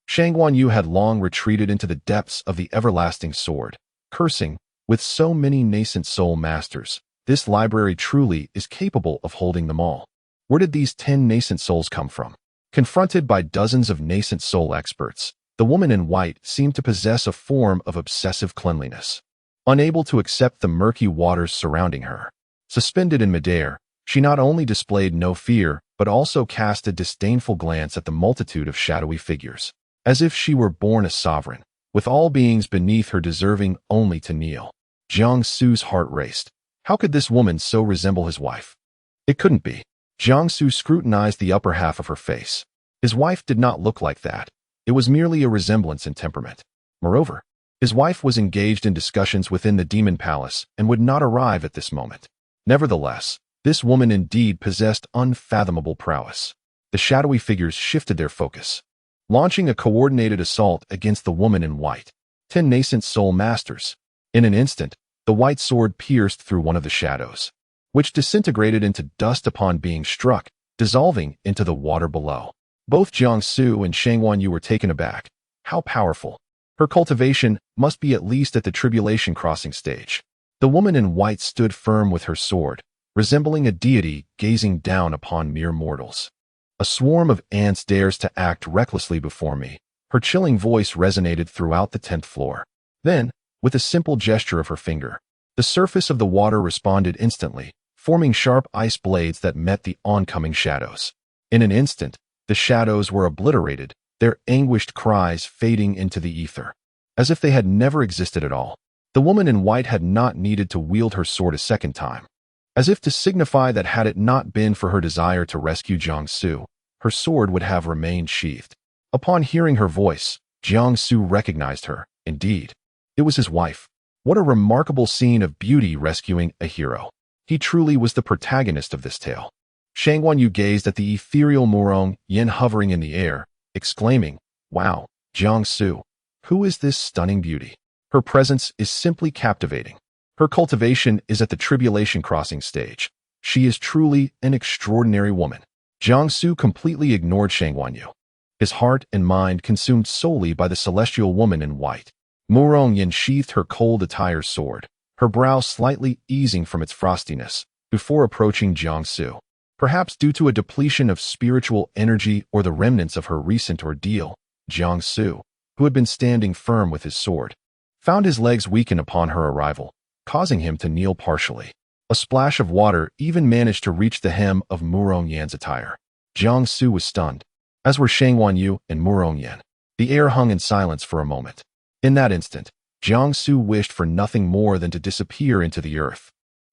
Shangguan Yu had long retreated into the depths of the everlasting sword, cursing, with so many nascent soul masters, this library truly is capable of holding them all. Where did these 10 nascent souls come from? Confronted by dozens of nascent soul experts, the woman in white seemed to possess a form of obsessive cleanliness. Unable to accept the murky waters surrounding her, suspended in midair, she not only displayed no fear, but also cast a disdainful glance at the multitude of shadowy figures, as if she were born a sovereign, with all beings beneath her deserving only to kneel. Jiang Su's heart raced. How could this woman so resemble his wife? It couldn't be. Jiang Su scrutinized the upper half of her face. His wife did not look like that. It was merely a resemblance in temperament. Moreover, his wife was engaged in discussions within the demon palace and would not arrive at this moment. Nevertheless, this woman indeed possessed unfathomable prowess. The shadowy figures shifted their focus, launching a coordinated assault against the woman in white. 10 nascent soul masters. In an instant, the white sword pierced through one of the shadows, which disintegrated into dust upon being struck, dissolving into the water below. Both Jiang Su and Shang Wanyu were taken aback. How powerful! Her cultivation must be at least at the tribulation crossing stage. The woman in white stood firm with her sword, resembling a deity gazing down upon mere mortals. A swarm of ants dares to act recklessly before me. Her chilling voice resonated throughout the 10th floor. Then, with a simple gesture of her finger, the surface of the water responded instantly, forming sharp ice blades that met the oncoming shadows. In an instant, the shadows were obliterated, their anguished cries fading into the ether, as if they had never existed at all. The woman in white had not needed to wield her sword a second time, as if to signify that had it not been for her desire to rescue Jiang Su, her sword would have remained sheathed. Upon hearing her voice, Jiang Su recognized her. Indeed, it was his wife. What a remarkable scene of beauty rescuing a hero. He truly was the protagonist of this tale. Shang Wanyu gazed at the ethereal Murong Yin hovering in the air, exclaiming, "Wow, Jiang Su, who is this stunning beauty? Her presence is simply captivating. Her cultivation is at the tribulation crossing stage. She is truly an extraordinary woman." Jiang Su completely ignored Shang Wanyu, his heart and mind consumed solely by the celestial woman in white. Murong Yin sheathed her cold attire sword, her brow slightly easing from its frostiness, before approaching Jiang Su. Perhaps due to a depletion of spiritual energy or the remnants of her recent ordeal, Jiang Su, who had been standing firm with his sword, found his legs weaken upon her arrival, causing him to kneel partially. A splash of water even managed to reach the hem of Murong Yan's attire. Jiang Su was stunned, as were Shang Wanyu and Murong Yan. The air hung in silence for a moment. In that instant, Jiang Su wished for nothing more than to disappear into the earth.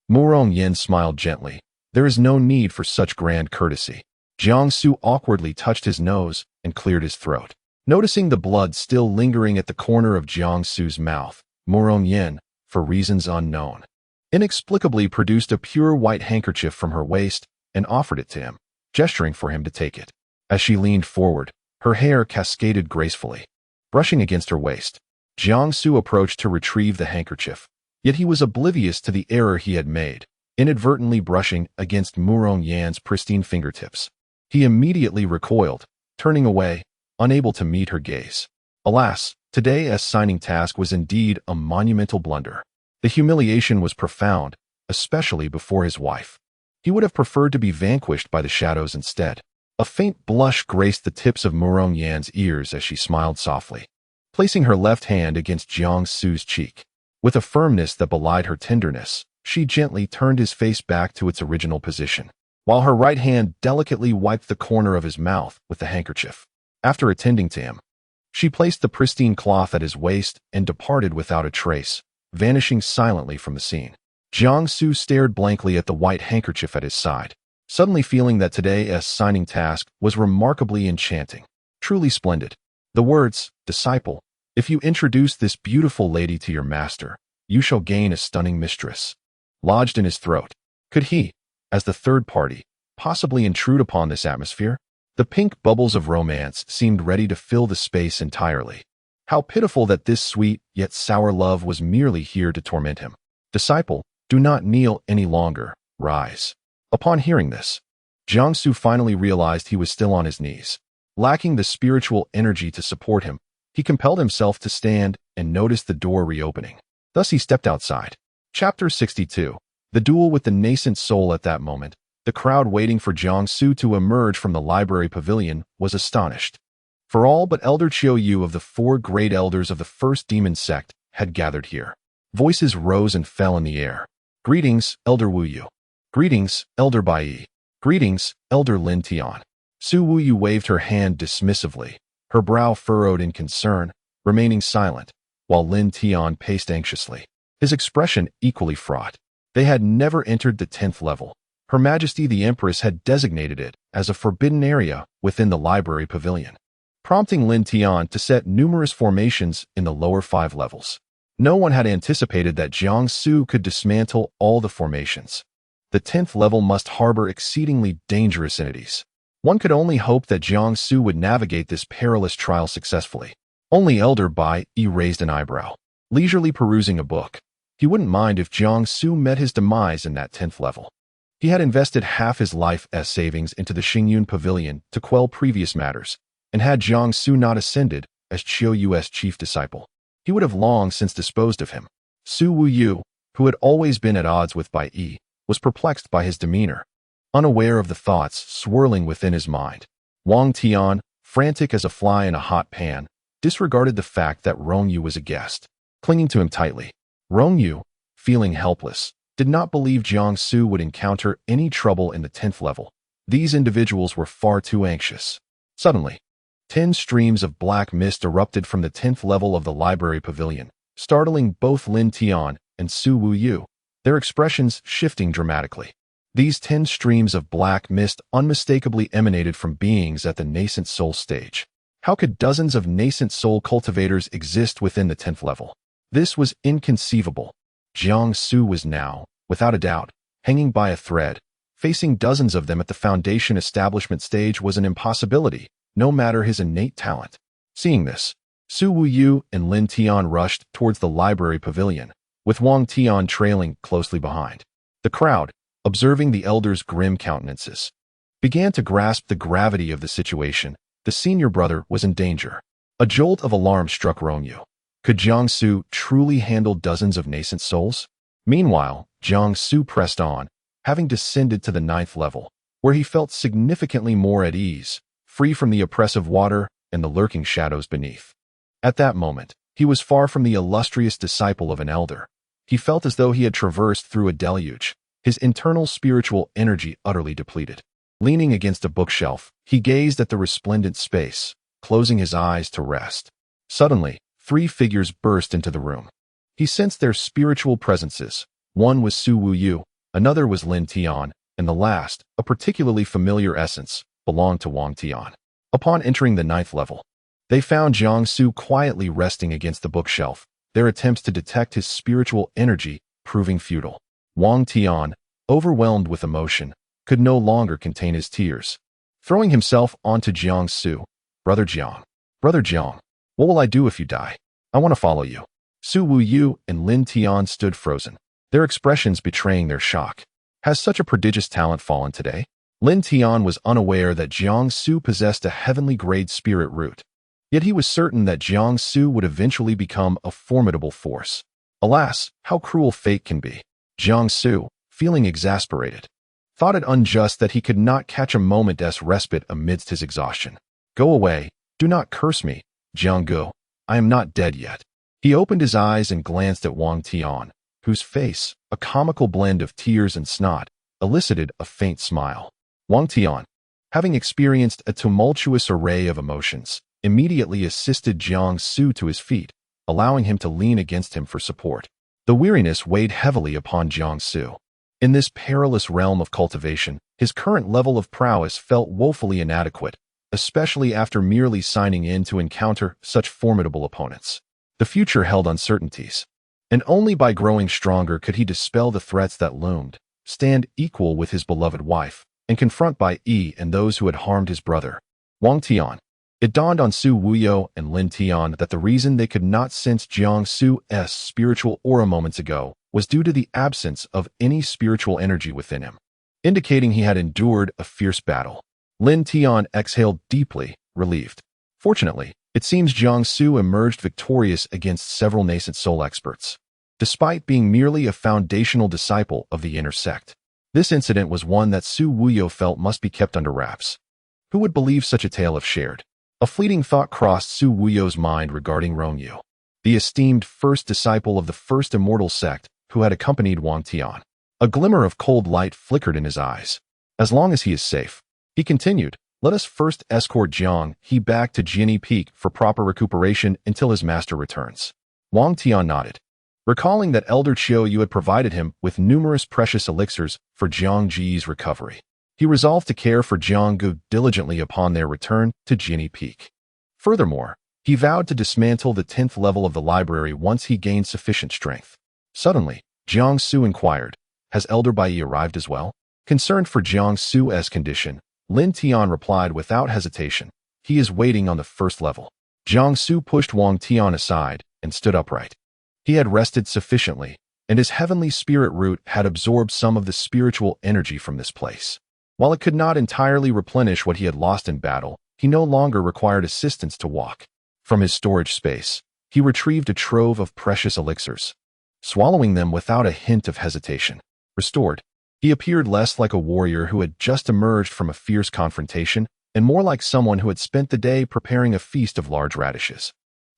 Murong Yan smiled gently. There is no need for such grand courtesy. Jiang Su awkwardly touched his nose and cleared his throat. Noticing the blood still lingering at the corner of Jiang Su's mouth, Murong Yan, for reasons unknown, inexplicably produced a pure white handkerchief from her waist and offered it to him, gesturing for him to take it. As she leaned forward, her hair cascaded gracefully, brushing against her waist. Jiang Su approached to retrieve the handkerchief, yet he was oblivious to the error he had made, inadvertently brushing against Murong Yan's pristine fingertips. He immediately recoiled, turning away, unable to meet her gaze. Alas, today's signing task was indeed a monumental blunder. The humiliation was profound, especially before his wife. He would have preferred to be vanquished by the shadows instead. A faint blush graced the tips of Murong Yan's ears as she smiled softly, placing her left hand against Jiang Su's cheek. With a firmness that belied her tenderness, she gently turned his face back to its original position, while her right hand delicately wiped the corner of his mouth with the handkerchief. After attending to him, she placed the pristine cloth at his waist and departed without a trace, vanishing silently from the scene. Jiang Su stared blankly at the white handkerchief at his side, suddenly feeling that today's signing task was remarkably enchanting, truly splendid. The words, "Disciple, if you introduce this beautiful lady to your master, you shall gain a stunning mistress," lodged in his throat. Could he, as the third party, possibly intrude upon this atmosphere? The pink bubbles of romance seemed ready to fill the space entirely. How pitiful that this sweet yet sour love was merely here to torment him. "Disciple, do not kneel any longer, rise." Upon hearing this, Jiang Su finally realized he was still on his knees. Lacking the spiritual energy to support him, he compelled himself to stand and noticed the door reopening. Thus he stepped outside. Chapter 62. The duel with the nascent soul. At that moment, The crowd waiting for Jiangsu to emerge from the library pavilion was astonished. For all but Elder Qiu of the 4 great elders of the first demon sect had gathered here. Voices rose and fell in the air. Greetings, Elder Wu Yu. Greetings, Elder Bai. Greetings, Elder Lin Tian. Su Wu Yu waved her hand dismissively, her brow furrowed in concern, remaining silent, while Lin Tian paced anxiously, his expression equally fraught. They had never entered the 10th level. Her Majesty the Empress had designated it as a forbidden area within the library pavilion, prompting Lin Tian to set numerous formations in the lower 5 levels. No one had anticipated that Jiangsu could dismantle all the formations. The 10th level must harbor exceedingly dangerous entities. One could only hope that Jiangsu would navigate this perilous trial successfully. Only Elder Bai raised an eyebrow, leisurely perusing a book. He wouldn't mind if Jiangsu met his demise in that 10th level. He had invested half his life's savings into the Xingyun Pavilion to quell previous matters, and had Jiangsu not ascended as Qiu Yu's chief disciple, he would have long since disposed of him. Su Wu Yu, who had always been at odds with Bai Yi, was perplexed by his demeanor, unaware of the thoughts swirling within his mind. Wang Tian, frantic as a fly in a hot pan, disregarded the fact that Rong Yu was a guest, clinging to him tightly. Rong Yu, feeling helpless, did not believe Jiangsu would encounter any trouble in the 10th level. These individuals were far too anxious. Suddenly, 10 streams of black mist erupted from the 10th level of the library pavilion, startling both Lin Tian and Su Wu Yu, their expressions shifting dramatically. These 10 streams of black mist unmistakably emanated from beings at the nascent soul stage. How could dozens of nascent soul cultivators exist within the 10th level? This was inconceivable. Jiangsu was now, without a doubt, hanging by a thread. Facing dozens of them at the foundation establishment stage was an impossibility, no matter his innate talent. Seeing this, Su Wu Yu and Lin Tian rushed towards the library pavilion, with Wang Tian trailing closely behind. The crowd, observing the elders' grim countenances, began to grasp the gravity of the situation. The senior brother was in danger. A jolt of alarm struck Rong Yu. Could Jiangsu truly handle dozens of nascent souls? Meanwhile, Jiangsu pressed on, having descended to the 9th level, where he felt significantly more at ease, free from the oppressive water and the lurking shadows beneath. At that moment, he was far from the illustrious disciple of an elder. He felt as though he had traversed through a deluge, his internal spiritual energy utterly depleted. Leaning against a bookshelf, he gazed at the resplendent space, closing his eyes to rest. Suddenly, 3 figures burst into the room. He sensed their spiritual presences. One was Su Wu Yu, another was Lin Tian, and the last, a particularly familiar essence, belonged to Wang Tian. Upon entering the 9th level, they found Jiangsu quietly resting against the bookshelf, their attempts to detect his spiritual energy proving futile. Wang Tian, overwhelmed with emotion, could no longer contain his tears. Throwing himself onto Jiangsu, Brother Jiang, what will I do if you die? I want to follow you." Su Wu Yu and Lin Tian stood frozen, their expressions betraying their shock. Has such a prodigious talent fallen today? Lin Tian was unaware that Jiangsu possessed a heavenly-grade spirit root. Yet he was certain that Jiangsu would eventually become a formidable force. Alas, how cruel fate can be. Jiangsu, feeling exasperated, thought it unjust that he could not catch a moment's respite amidst his exhaustion. "Go away, do not curse me, Jianggu, I am not dead yet." He opened his eyes and glanced at Wang Tian, whose face, a comical blend of tears and snot, elicited a faint smile. Wang Tian, having experienced a tumultuous array of emotions, immediately assisted Jiangsu to his feet, allowing him to lean against him for support. The weariness weighed heavily upon Jiangsu. In this perilous realm of cultivation, his current level of prowess felt woefully inadequate, especially after merely signing in to encounter such formidable opponents. The future held uncertainties, and only by growing stronger could he dispel the threats that loomed, stand equal with his beloved wife, and confront Bai Yi and those who had harmed his brother. Wang Tian. It dawned on Su Wuyo and Lin Tian that the reason they could not sense Jiangsu's spiritual aura moments ago was due to the absence of any spiritual energy within him, indicating he had endured a fierce battle. Lin Tian exhaled deeply, relieved. Fortunately, it seems Jiangsu emerged victorious against several nascent soul experts, despite being merely a foundational disciple of the inner sect. This incident was one that Su Wuyo felt must be kept under wraps. Who would believe such a tale if shared? A fleeting thought crossed Su Wuyo's mind regarding Rongyu, the esteemed first disciple of the first immortal sect who had accompanied Wang Tian. A glimmer of cold light flickered in his eyes. As long as he is safe, he continued, let us first escort Jiang He back to Jinyi Peak for proper recuperation until his master returns. Wang Tian nodded. Recalling that Elder Qiu had provided him with numerous precious elixirs for Jiang Ji's recovery, he resolved to care for Jiang Gu diligently upon their return to Jinyi Peak. Furthermore, he vowed to dismantle the 10th level of the library once he gained sufficient strength. Suddenly, Jiang Su inquired, has Elder Bai arrived as well? Concerned for Jiang Su's condition, Lin Tian replied without hesitation, he is waiting on the first level. Jiang Su pushed Wang Tian aside and stood upright. He had rested sufficiently, and his heavenly spirit root had absorbed some of the spiritual energy from this place. While it could not entirely replenish what he had lost in battle, he no longer required assistance to walk. From his storage space, he retrieved a trove of precious elixirs, swallowing them without a hint of hesitation. Restored, he appeared less like a warrior who had just emerged from a fierce confrontation and more like someone who had spent the day preparing a feast of large radishes.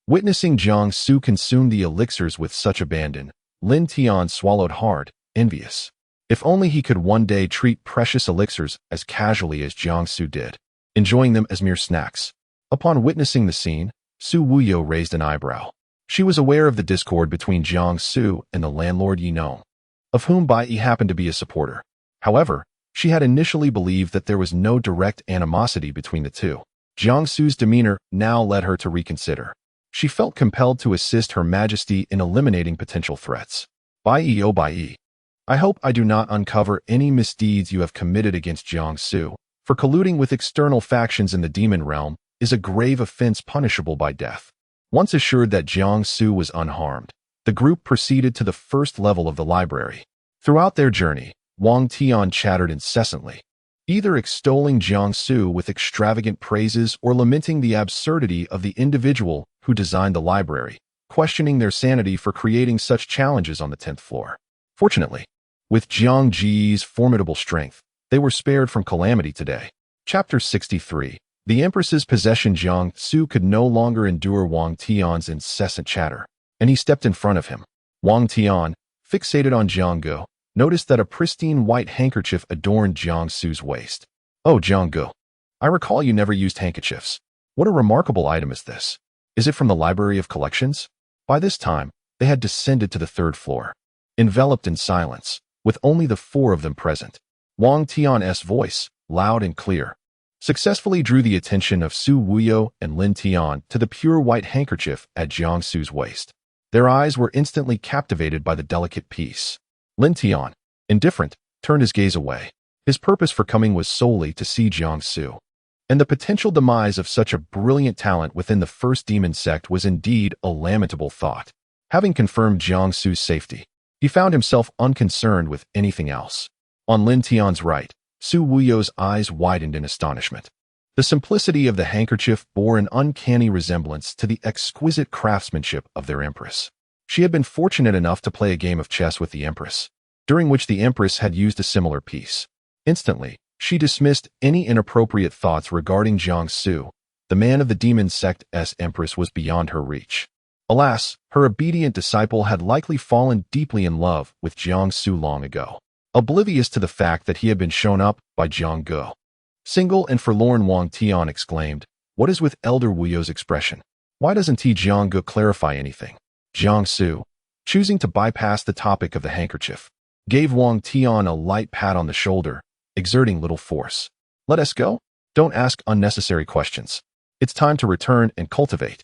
Witnessing Jiang Su consume the elixirs with such abandon, Lin Tian swallowed hard, envious. If only he could one day treat precious elixirs as casually as Jiang Su did, enjoying them as mere snacks. Upon witnessing the scene, Su Wuyo raised an eyebrow. She was aware of the discord between Jiang Su and the landlord Yi Nong, of whom Bai Yi happened to be a supporter. However, she had initially believed that there was no direct animosity between the two. Jiang Su's demeanor now led her to reconsider. She felt compelled to assist Her Majesty in eliminating potential threats. Bai Yi, oh Bai Yi, I hope I do not uncover any misdeeds you have committed against Jiang Su, for colluding with external factions in the demon realm is a grave offense punishable by death. Once assured that Jiang Su was unharmed, the group proceeded to the first level of the library. Throughout their journey, Wang Tian chattered incessantly, either extolling Jiang Su with extravagant praises or lamenting the absurdity of the individual who designed the library, questioning their sanity for creating such challenges on the 10th floor. Fortunately, with Jiang Ji's formidable strength, they were spared from calamity today. Chapter 63. The Empress's possession. Jiang Su could no longer endure Wang Tian's incessant chatter, and he stepped in front of him. Wang Tian, fixated on Jiang Gu, noticed that a pristine white handkerchief adorned Jiang Su's waist. Oh, Jiang Gu, I recall you never used handkerchiefs. What a remarkable item is this? Is it from the Library of Collections? By this time, they had descended to the 3rd floor. Enveloped in silence, with only the 4 of them present, Wang Tian's voice, loud and clear, successfully drew the attention of Su Wuyo and Lin Tian to the pure white handkerchief at Jiang Su's waist. Their eyes were instantly captivated by the delicate piece. Lin Tian, indifferent, turned his gaze away. His purpose for coming was solely to see Jiang Su. And the potential demise of such a brilliant talent within the first demon sect was indeed a lamentable thought. Having confirmed Jiang Su's safety, he found himself unconcerned with anything else. On Lin Tian's right, Su Wuyo's eyes widened in astonishment. The simplicity of the handkerchief bore an uncanny resemblance to the exquisite craftsmanship of their Empress. She had been fortunate enough to play a game of chess with the Empress, during which the Empress had used a similar piece. Instantly, she dismissed any inappropriate thoughts regarding Jiang Su. The man of the demon sect's Empress was beyond her reach. Alas, her obedient disciple had likely fallen deeply in love with Jiang Su long ago, oblivious to the fact that he had been shown up by Jiang Gu. Single and forlorn, Wang Tian exclaimed, what is with Elder Wuyo's expression? Why doesn't Jiang Gu clarify anything? Jiang Su, choosing to bypass the topic of the handkerchief, gave Wang Tian a light pat on the shoulder, exerting little force. Let us go? Don't ask unnecessary questions. It's time to return and cultivate.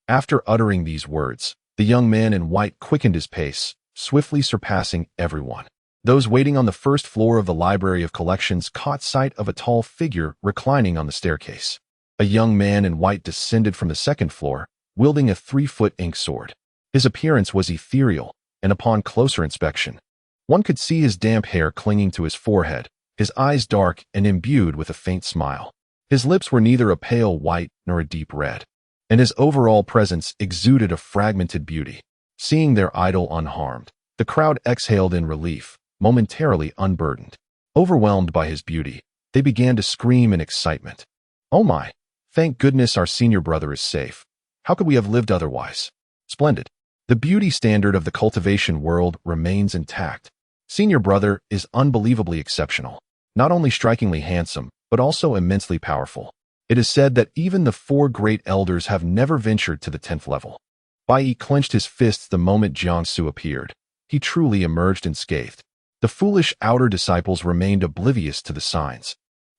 After uttering these words, the young man in white quickened his pace, swiftly surpassing everyone. Those waiting on the 1st floor of the Library of Collections caught sight of a tall figure reclining on the staircase. A young man in white descended from the 2nd floor, wielding a 3-foot ink sword. His appearance was ethereal, and upon closer inspection, one could see his damp hair clinging to his forehead, his eyes dark and imbued with a faint smile. His lips were neither a pale white nor a deep red, and his overall presence exuded a fragmented beauty. Seeing their idol unharmed, the crowd exhaled in relief, momentarily unburdened. Overwhelmed by his beauty, they began to scream in excitement. "Oh my! Thank goodness our senior brother is safe. How could we have lived otherwise? Splendid." The beauty standard of the cultivation world remains intact. Senior brother is unbelievably exceptional, not only strikingly handsome, but also immensely powerful. It is said that even the 4 great elders have never ventured to the 10th level. Bai Yi clenched his fists the moment Jiangsu appeared. He truly emerged unscathed. The foolish outer disciples remained oblivious to the signs.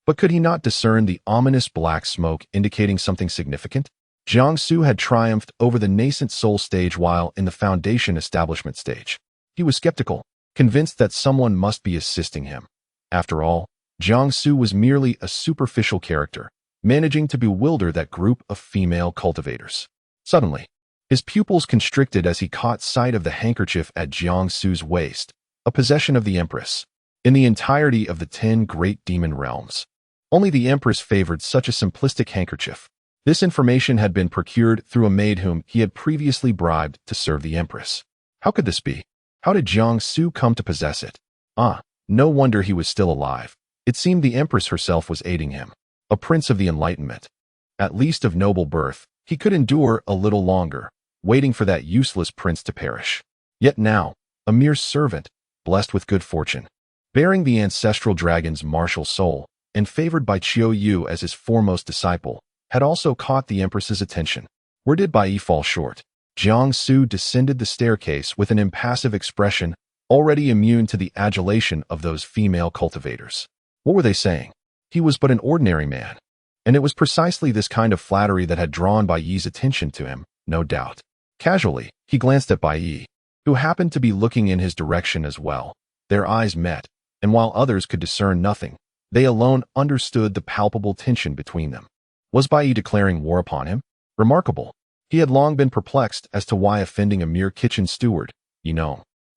But could he not discern the ominous black smoke indicating something significant? Jiangsu had triumphed over the nascent soul stage while in the foundation establishment stage. He was skeptical, convinced that someone must be assisting him. After all, Jiangsu was merely a superficial character, managing to bewilder that group of female cultivators. Suddenly, his pupils constricted as he caught sight of the handkerchief at Jiangsu's waist, a possession of the Empress. In the entirety of the 10 great demon realms, only the Empress favored such a simplistic handkerchief. This information had been procured through a maid whom he had previously bribed to serve the Empress. How could this be? How did Jiangsu come to possess it? No wonder he was still alive. It seemed the Empress herself was aiding him. A prince of the Enlightenment, at least of noble birth, he could endure a little longer, waiting for that useless prince to perish. Yet now, a mere servant, blessed with good fortune, bearing the ancestral dragon's martial soul, and favored by Qiu Yu as his foremost disciple, had also caught the Empress's attention. Where did Bai Yi fall short? Jiangsu descended the staircase with an impassive expression, already immune to the adulation of those female cultivators. What were they saying? He was but an ordinary man. And it was precisely this kind of flattery that had drawn Bai Yi's attention to him, no doubt. Casually, he glanced at Bai Yi, who happened to be looking in his direction as well. Their eyes met, and while others could discern nothing, they alone understood the palpable tension between them. Was Bai Yi declaring war upon him? Remarkable. He had long been perplexed as to why offending a mere kitchen steward,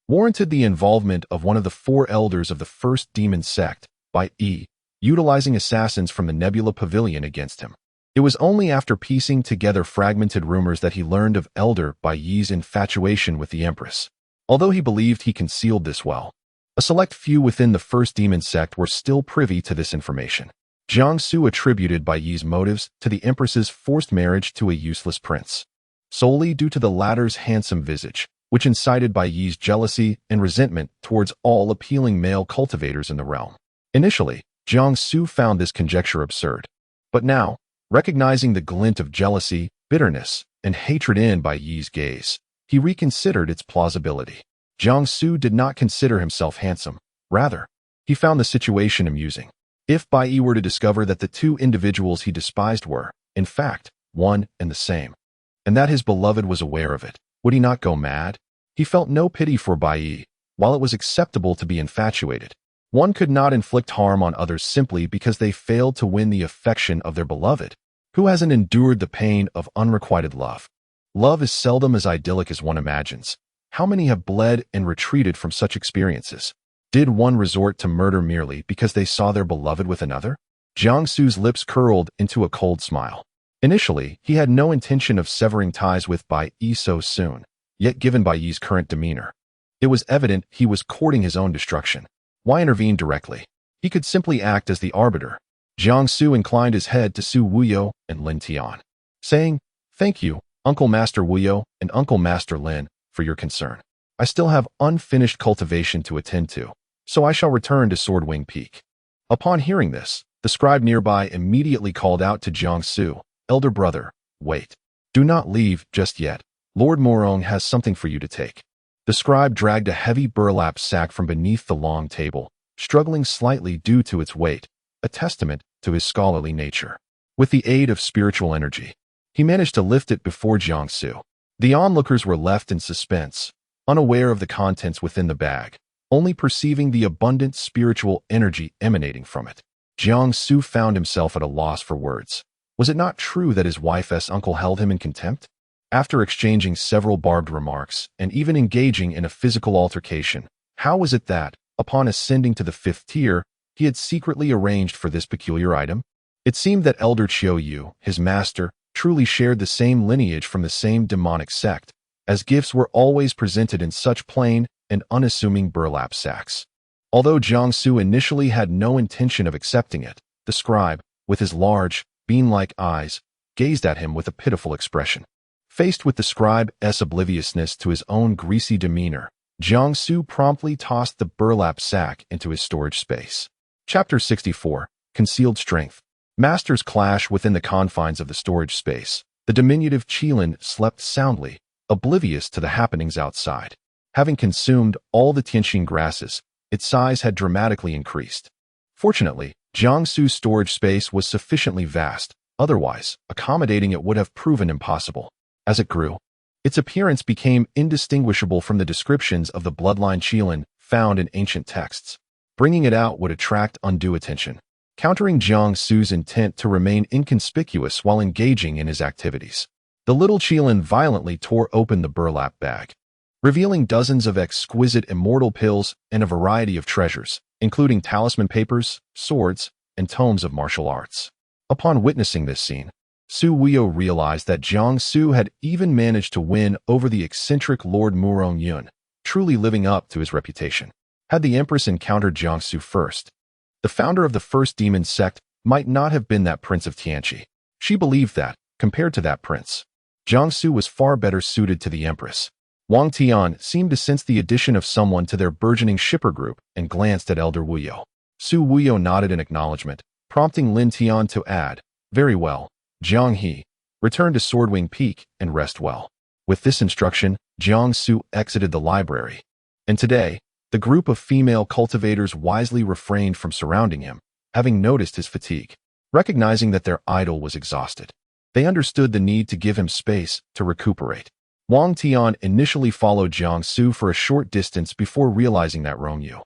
warranted the involvement of one of the 4 elders of the first demon sect, Bai Yi, utilizing assassins from the Nebula Pavilion against him. It was only after piecing together fragmented rumors that he learned of Elder Bai Yi's infatuation with the Empress. Although he believed he concealed this well, a select few within the first demon sect were still privy to this information. Jiangsu attributed Bai Yi's motives to the Empress's forced marriage to a useless prince, solely due to the latter's handsome visage, which incited Bai Yi's jealousy and resentment towards all appealing male cultivators in the realm. Initially, Jiangsu found this conjecture absurd. But now, recognizing the glint of jealousy, bitterness, and hatred in Bai Yi's gaze, he reconsidered its plausibility. Jiangsu did not consider himself handsome. Rather, he found the situation amusing. If Bai Yi were to discover that the 2 individuals he despised were, in fact, one and the same, and that his beloved was aware of it, would he not go mad? He felt no pity for Bai Yi. While it was acceptable to be infatuated, one could not inflict harm on others simply because they failed to win the affection of their beloved. Who hasn't endured the pain of unrequited love? Love is seldom as idyllic as one imagines. How many have bled and retreated from such experiences? Did one resort to murder merely because they saw their beloved with another? Jiangsu's lips curled into a cold smile. Initially, he had no intention of severing ties with Bai Yi so soon, yet given Bai Yi's current demeanor, it was evident he was courting his own destruction. Why intervene directly? He could simply act as the arbiter. Jiangsu inclined his head to Su Wuyo and Lin Tian, saying, "Thank you, Uncle Master Wuyo and Uncle Master Lin, for your concern. I still have unfinished cultivation to attend to, so I shall return to Swordwing Peak." Upon hearing this, the scribe nearby immediately called out to Jiangsu, "Elder brother, wait. Do not leave just yet. Lord Morong has something for you to take." The scribe dragged a heavy burlap sack from beneath the long table, struggling slightly due to its weight, a testament to his scholarly nature. With the aid of spiritual energy, he managed to lift it before Jiangsu. The onlookers were left in suspense, unaware of the contents within the bag, only perceiving the abundant spiritual energy emanating from it. Jiangsu found himself at a loss for words. Was it not true that his wife's uncle held him in contempt? After exchanging several barbed remarks and even engaging in a physical altercation, how was it that, upon ascending to the 5th tier, he had secretly arranged for this peculiar item? It seemed that Elder Qiu Yu, his master, truly shared the same lineage from the same demonic sect, as gifts were always presented in such plain and unassuming burlap sacks. Although Jiangsu initially had no intention of accepting it, the scribe, with his large, bean-like eyes, gazed at him with a pitiful expression. Faced with the scribe's obliviousness to his own greasy demeanor, Jiangsu promptly tossed the burlap sack into his storage space. Chapter 64. Concealed Strength. Masters clash within the confines of the storage space. The diminutive Qilin slept soundly, oblivious to the happenings outside. Having consumed all the Tianxin grasses, its size had dramatically increased. Fortunately, Jiangsu's storage space was sufficiently vast, otherwise, accommodating it would have proven impossible. As it grew, its appearance became indistinguishable from the descriptions of the bloodline Qilin found in ancient texts. Bringing it out would attract undue attention, countering Jiangsu's intent to remain inconspicuous while engaging in his activities. The little Qilin violently tore open the burlap bag, revealing dozens of exquisite immortal pills and a variety of treasures, including talisman papers, swords, and tomes of martial arts. Upon witnessing this scene, Su Wuyo realized that Jiangsu had even managed to win over the eccentric Lord Murong Yun, truly living up to his reputation. Had the Empress encountered Jiangsu first, the founder of the first demon sect might not have been that prince of Tianqi. She believed that, compared to that prince, Jiangsu was far better suited to the Empress. Wang Tian seemed to sense the addition of someone to their burgeoning shipper group and glanced at Elder Wuyo. Su Wuyo nodded in acknowledgement, prompting Lin Tian to add, "Very well, Jiang He, return to Swordwing Peak and rest well." With this instruction, Jiangsu exited the library. And today, the group of female cultivators wisely refrained from surrounding him, having noticed his fatigue. Recognizing that their idol was exhausted, they understood the need to give him space to recuperate. Wang Tian initially followed Jiangsu for a short distance before realizing that Rongyu,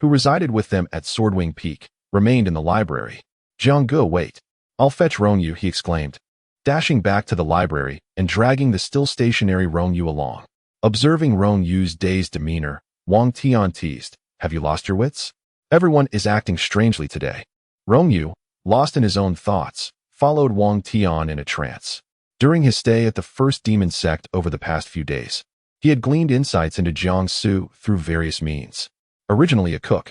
who resided with them at Swordwing Peak, remained in the library. "Jiangge, wait. I'll fetch Rongyu," he exclaimed, dashing back to the library and dragging the still stationary Rongyu along. Observing Rongyu's dazed demeanor, Wang Tian teased, "Have you lost your wits? Everyone is acting strangely today." Rongyu, lost in his own thoughts, followed Wang Tian in a trance. During his stay at the first demon sect over the past few days, he had gleaned insights into Jiangsu through various means. Originally a cook,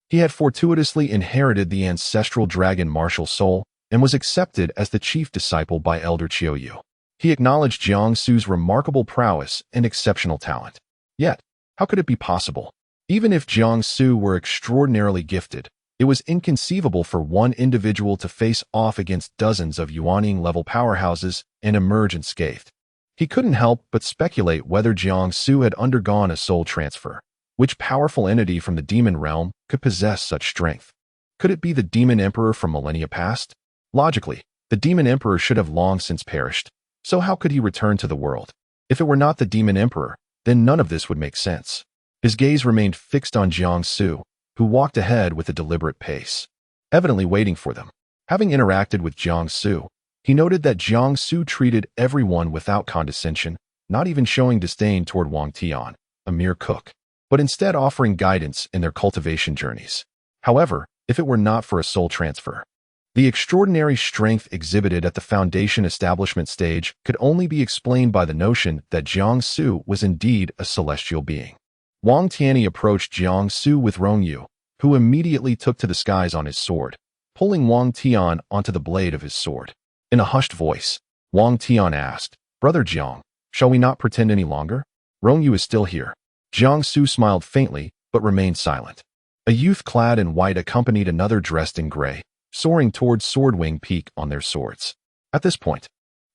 he had fortuitously inherited the ancestral dragon martial soul and was accepted as the chief disciple by Elder Qiuyu. He acknowledged Jiangsu's remarkable prowess and exceptional talent. Yet, how could it be possible? Even if Jiangsu were extraordinarily gifted, it was inconceivable for one individual to face off against dozens of Yuanying-level powerhouses and emerge unscathed. He couldn't help but speculate whether Jiangsu had undergone a soul transfer. Which powerful entity from the demon realm could possess such strength? Could it be the demon emperor from millennia past? Logically, the demon emperor should have long since perished, so how could he return to the world? If it were not the demon emperor, then none of this would make sense. His gaze remained fixed on Jiangsu, who walked ahead with a deliberate pace, evidently waiting for them. Having interacted with Jiangsu, he noted that Jiangsu treated everyone without condescension, not even showing disdain toward Wang Tian, a mere cook, but instead offering guidance in their cultivation journeys. However, if it were not for a soul transfer, the extraordinary strength exhibited at the Foundation establishment stage could only be explained by the notion that Jiangsu was indeed a celestial being. Wang Tianyi approached Jiangsu with Rongyu, who immediately took to the skies on his sword, pulling Wang Tian onto the blade of his sword. In a hushed voice, Wang Tian asked, "Brother Jiang, shall we not pretend any longer? Rongyu is still here." Jiangsu smiled faintly, but remained silent. A youth clad in white accompanied another dressed in gray, soaring towards Swordwing Peak on their swords. At this point,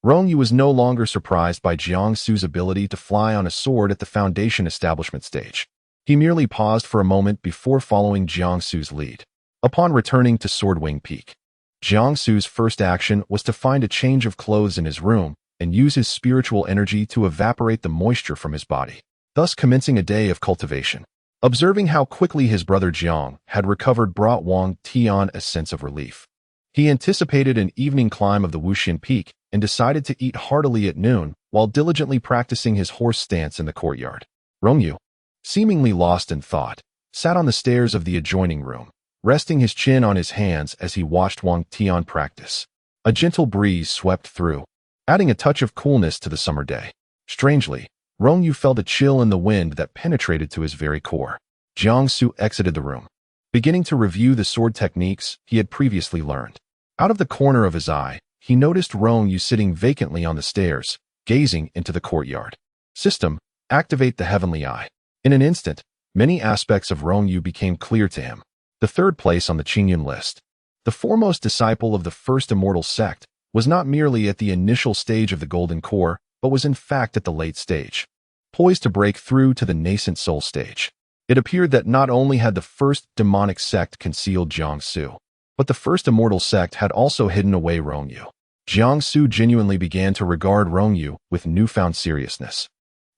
Rongyu was no longer surprised by Jiangsu's ability to fly on a sword at the Foundation establishment stage. He merely paused for a moment before following Jiangsu's lead. Upon returning to Swordwing Peak, Jiangsu's first action was to find a change of clothes in his room and use his spiritual energy to evaporate the moisture from his body, thus commencing a day of cultivation. Observing how quickly his brother Jiang had recovered brought Wang Tian a sense of relief. He anticipated an evening climb of the Wuxian Peak and decided to eat heartily at noon while diligently practicing his horse stance in the courtyard. Rongyu, seemingly lost in thought, sat on the stairs of the adjoining room, resting his chin on his hands as he watched Wang Tian practice. A gentle breeze swept through, adding a touch of coolness to the summer day. Strangely, Rongyu felt a chill in the wind that penetrated to his very core. Jiangsu exited the room, beginning to review the sword techniques he had previously learned. Out of the corner of his eye, he noticed Rong Yu sitting vacantly on the stairs, gazing into the courtyard. System, activate the heavenly eye. In an instant, many aspects of Rong Yu became clear to him. The third place on the Qingyun list. The foremost disciple of the first immortal sect was not merely at the initial stage of the Golden Core, but was in fact at the late stage, poised to break through to the nascent soul stage. It appeared that not only had the first demonic sect concealed Jiangsu, but the first immortal sect had also hidden away Rong Yu. Jiangsu genuinely began to regard Rong Yu with newfound seriousness.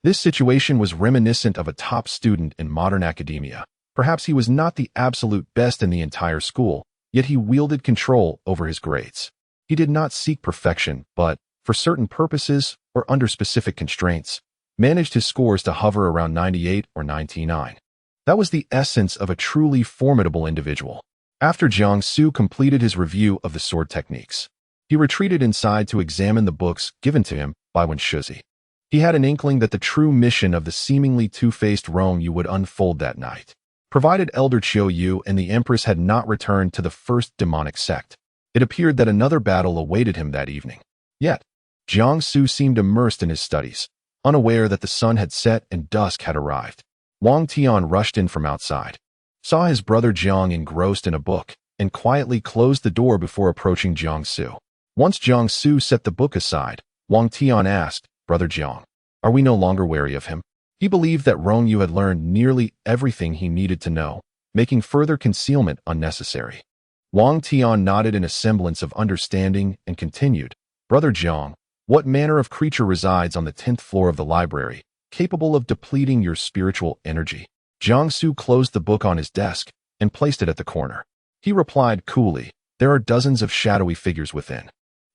This situation was reminiscent of a top student in modern academia. Perhaps he was not the absolute best in the entire school, yet he wielded control over his grades. He did not seek perfection, but, for certain purposes or under specific constraints, managed his scores to hover around 98 or 99. That was the essence of a truly formidable individual. After Jiangsu completed his review of the sword techniques, he retreated inside to examine the books given to him by Wen Shuzi. He had an inkling that the true mission of the seemingly two-faced Rong Yu would unfold that night. Provided Elder Qiu Yu and the Empress had not returned to the first demonic sect, it appeared that another battle awaited him that evening. Yet, Jiangsu seemed immersed in his studies, unaware that the sun had set and dusk had arrived. Wang Tian rushed in from outside, saw his brother Jiang engrossed in a book, and quietly closed the door before approaching Jiangsu. Once Jiangsu set the book aside, Wang Tian asked, "Brother Jiang, are we no longer wary of him?" He believed that Rong Yu had learned nearly everything he needed to know, making further concealment unnecessary. Wang Tian nodded in a semblance of understanding and continued, "Brother Jiang, what manner of creature resides on the 10th floor of the library, capable of depleting your spiritual energy?" Jiangsu closed the book on his desk and placed it at the corner. He replied coolly, "There are dozens of shadowy figures within,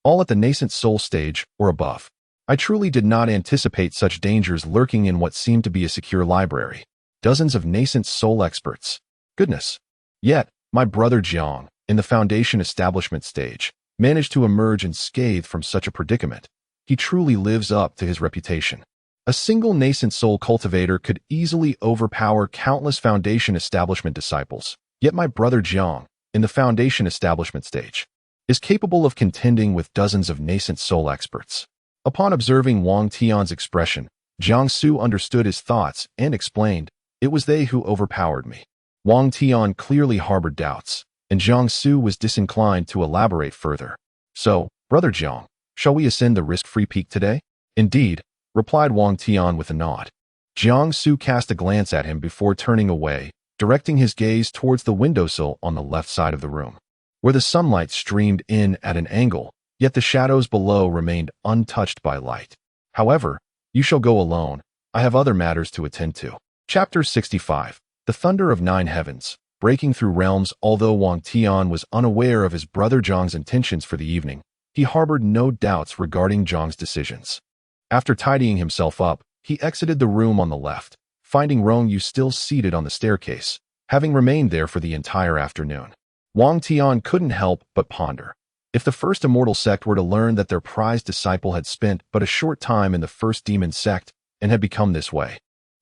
all at the nascent soul stage or above. I truly did not anticipate such dangers lurking in what seemed to be a secure library. Dozens of nascent soul experts. Goodness. Yet, my brother Jiang, in the foundation establishment stage, managed to emerge unscathed from such a predicament. He truly lives up to his reputation. A single nascent soul cultivator could easily overpower countless foundation establishment disciples. Yet my brother Jiang, in the foundation establishment stage, is capable of contending with dozens of nascent soul experts." Upon observing Wang Tian's expression, Jiangsu understood his thoughts and explained, "It was they who overpowered me." Wang Tian clearly harbored doubts, and Jiangsu was disinclined to elaborate further. "So, brother Jiang, shall we ascend the risk-free peak today?" "Indeed," replied Wang Tian with a nod. Jiangsu cast a glance at him before turning away, directing his gaze towards the windowsill on the left side of the room, where the sunlight streamed in at an angle, yet the shadows below remained untouched by light. "However, you shall go alone. I have other matters to attend to." Chapter 65. The Thunder of Nine Heavens. Breaking through realms. Although Wang Tian was unaware of his brother Zhang's intentions for the evening, he harbored no doubts regarding Zhang's decisions. After tidying himself up, he exited the room on the left, finding Rong Yu still seated on the staircase, having remained there for the entire afternoon. Wang Tian couldn't help but ponder. If the first immortal sect were to learn that their prized disciple had spent but a short time in the first demon sect and had become this way,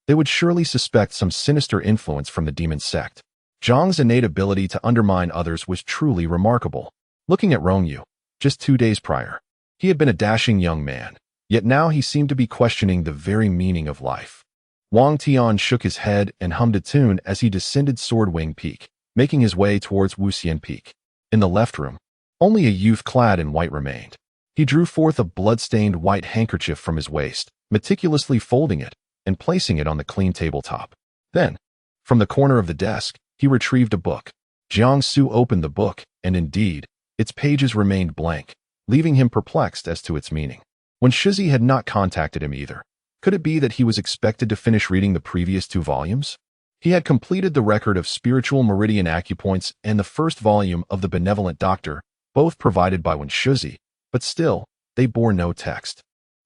they would surely suspect some sinister influence from the demon sect. Zhang's innate ability to undermine others was truly remarkable. Looking at Rong Yu, just 2 days prior, he had been a dashing young man, yet now he seemed to be questioning the very meaning of life. Wang Tian shook his head and hummed a tune as he descended Swordwing Peak, making his way towards Wuxian Peak. In the left room, only a youth clad in white remained. He drew forth a blood-stained white handkerchief from his waist, meticulously folding it and placing it on the clean tabletop. Then, from the corner of the desk, he retrieved a book. Jiangsu opened the book, and indeed, its pages remained blank, leaving him perplexed as to its meaning. Wen Shuzi had not contacted him either. Could it be that he was expected to finish reading the previous 2 volumes? He had completed the record of spiritual meridian acupoints and the first volume of The Benevolent Doctor, both provided by Wen Shuzi, but still, they bore no text.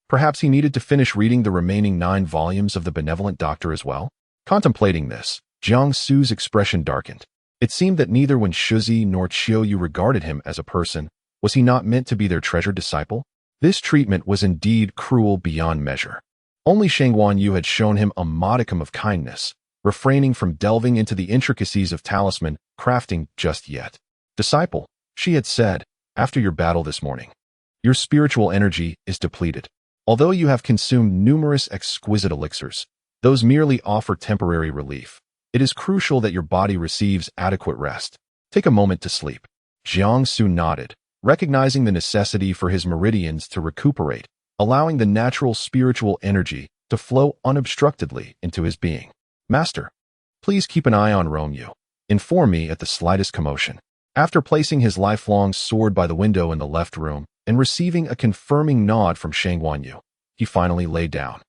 Perhaps he needed to finish reading the remaining 9 volumes of The Benevolent Doctor as well? Contemplating this, Jiangsu's expression darkened. It seemed that neither Wen Shuzi nor Qiu Yu regarded him as a person. Was he not meant to be their treasured disciple? This treatment was indeed cruel beyond measure. Only Shangguan Yu had shown him a modicum of kindness, refraining from delving into the intricacies of talisman crafting just yet. Disciple, she had said, after your battle this morning, your spiritual energy is depleted. Although you have consumed numerous exquisite elixirs, those merely offer temporary relief. It is crucial that your body receives adequate rest. Take a moment to sleep. Jiangsu nodded, recognizing the necessity for his meridians to recuperate, allowing the natural spiritual energy to flow unobstructedly into his being. Master, please keep an eye on Rongyu. Inform me at the slightest commotion. After placing his lifelong sword by the window in the left room and receiving a confirming nod from Shang Wanyu, he finally lay down.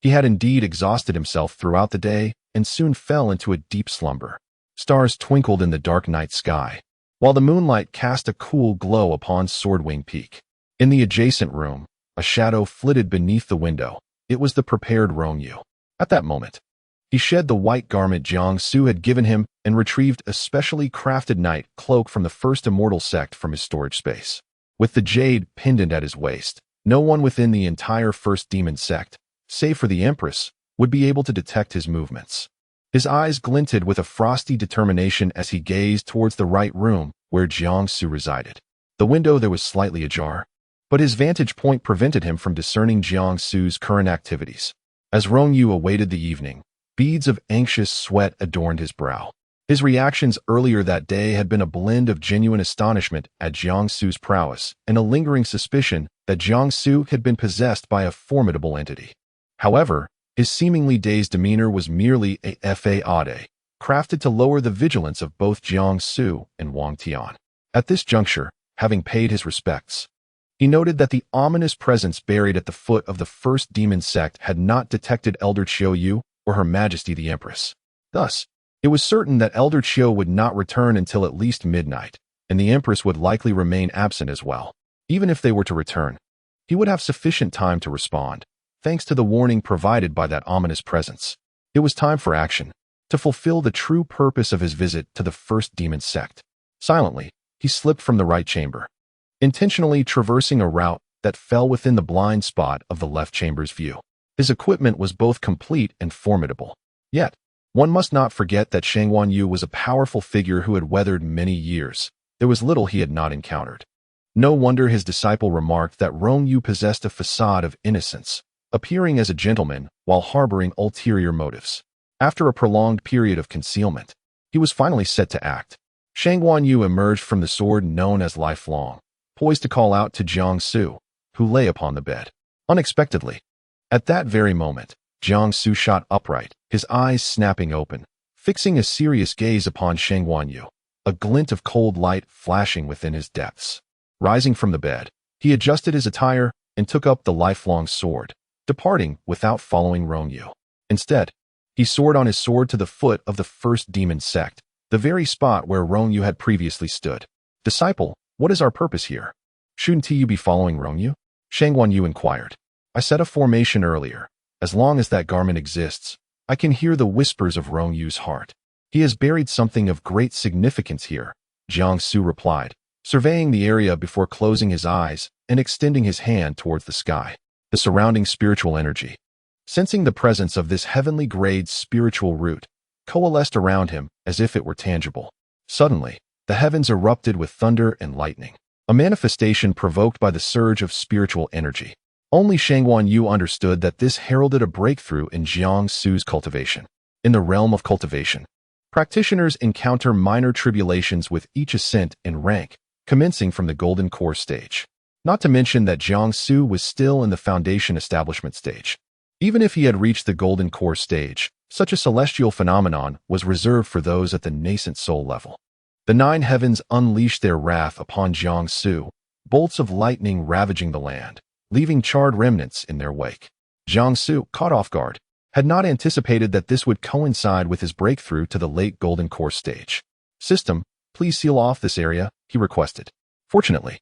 He had indeed exhausted himself throughout the day and soon fell into a deep slumber. Stars twinkled in the dark night sky, while the moonlight cast a cool glow upon Swordwing Peak. In the adjacent room, a shadow flitted beneath the window. It was the prepared Rongyu. At that moment, he shed the white garment Jiangsu had given him and retrieved a specially crafted night cloak from the first immortal sect from his storage space. With the jade pendant at his waist, no one within the entire first demon sect, save for the Empress, would be able to detect his movements. His eyes glinted with a frosty determination as he gazed towards the right room where Jiangsu resided. The window there was slightly ajar, but his vantage point prevented him from discerning Jiangsu's current activities. As Rongyu awaited the evening, beads of anxious sweat adorned his brow. His reactions earlier that day had been a blend of genuine astonishment at Jiangsu's prowess and a lingering suspicion that Jiangsu had been possessed by a formidable entity. However, his seemingly dazed demeanor was merely a fade, crafted to lower the vigilance of both Jiangsu and Wang Tian. At this juncture, having paid his respects, he noted that the ominous presence buried at the foot of the first demon sect had not detected Elder Qiu or Her Majesty the Empress. Thus, it was certain that Elder Qiu would not return until at least midnight, and the Empress would likely remain absent as well. Even if they were to return, he would have sufficient time to respond, thanks to the warning provided by that ominous presence. It was time for action, to fulfill the true purpose of his visit to the first demon sect. Silently, he slipped from the right chamber, intentionally traversing a route that fell within the blind spot of the left chamber's view. His equipment was both complete and formidable. Yet, one must not forget that Shang Wanyu was a powerful figure who had weathered many years. There was little he had not encountered. No wonder his disciple remarked that Rongyu possessed a facade of innocence, appearing as a gentleman while harboring ulterior motives. After a prolonged period of concealment, he was finally set to act. Shang Wanyu emerged from the sword known as Lifelong, poised to call out to Jiangsu, who lay upon the bed. Unexpectedly, at that very moment, Jiangsu shot upright, his eyes snapping open, fixing a serious gaze upon Shang Wanyu, a glint of cold light flashing within his depths. Rising from the bed, he adjusted his attire and took up the lifelong sword, departing without following Rongyu. Instead, he soared on his sword to the foot of the first demon sect, the very spot where Rongyu had previously stood. Disciple, what is our purpose here? Shouldn't you be following Rongyu? Shang Wanyu inquired. I set a formation earlier. As long as that garment exists, I can hear the whispers of Rongyu's heart. He has buried something of great significance here, Jiangsu replied, surveying the area before closing his eyes and extending his hand towards the sky. The surrounding spiritual energy, sensing the presence of this heavenly grade spiritual root, coalesced around him as if it were tangible. Suddenly, the heavens erupted with thunder and lightning, a manifestation provoked by the surge of spiritual energy. Only Shang Wanyu understood that this heralded a breakthrough in Jiangsu's cultivation. In the realm of cultivation, practitioners encounter minor tribulations with each ascent in rank, commencing from the golden core stage. Not to mention that Jiangsu was still in the foundation establishment stage. Even if he had reached the golden core stage, such a celestial phenomenon was reserved for those at the nascent soul level. The nine heavens unleashed their wrath upon Jiangsu, bolts of lightning ravaging the land, leaving charred remnants in their wake. Jiangsu, caught off guard, had not anticipated that this would coincide with his breakthrough to the late golden core stage. System, please seal off this area, he requested. Fortunately,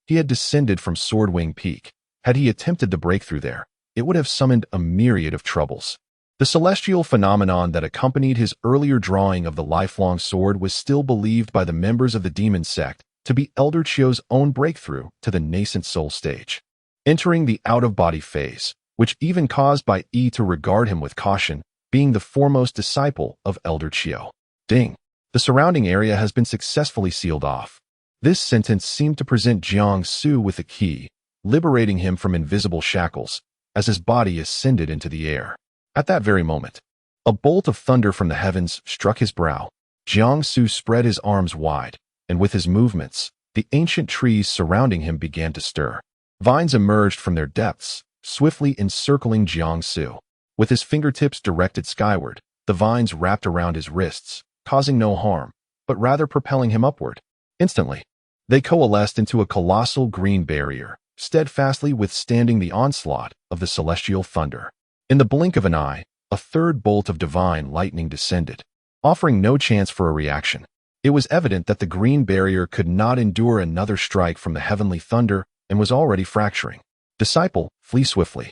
he had descended from Swordwing Peak. Had he attempted the breakthrough there, it would have summoned a myriad of troubles. The celestial phenomenon that accompanied his earlier drawing of the lifelong sword was still believed by the members of the demon sect to be Elder Qiu's own breakthrough to the nascent soul stage. Entering the out-of-body phase, which even caused Bai Yi to regard him with caution, being the foremost disciple of Elder Qiu. Ding! The surrounding area has been successfully sealed off. This sentence seemed to present Jiang Su with a key, liberating him from invisible shackles, as his body ascended into the air. At that very moment, a bolt of thunder from the heavens struck his brow. Jiang Su spread his arms wide, and with his movements, the ancient trees surrounding him began to stir. Vines emerged from their depths, swiftly encircling Jiang Su. With his fingertips directed skyward, the vines wrapped around his wrists, causing no harm, but rather propelling him upward. Instantly, they coalesced into a colossal green barrier, steadfastly withstanding the onslaught of the celestial thunder. In the blink of an eye, a third bolt of divine lightning descended, offering no chance for a reaction. It was evident that the green barrier could not endure another strike from the heavenly thunder and was already fracturing. Disciple, flee swiftly.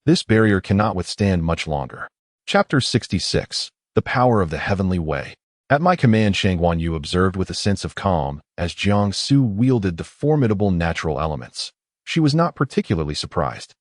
This barrier cannot withstand much longer. Chapter 66. The Power of the Heavenly Way. At my command, Shang Guanyu observed with a sense of calm as Jiang Su wielded the formidable natural elements. She was not particularly surprised,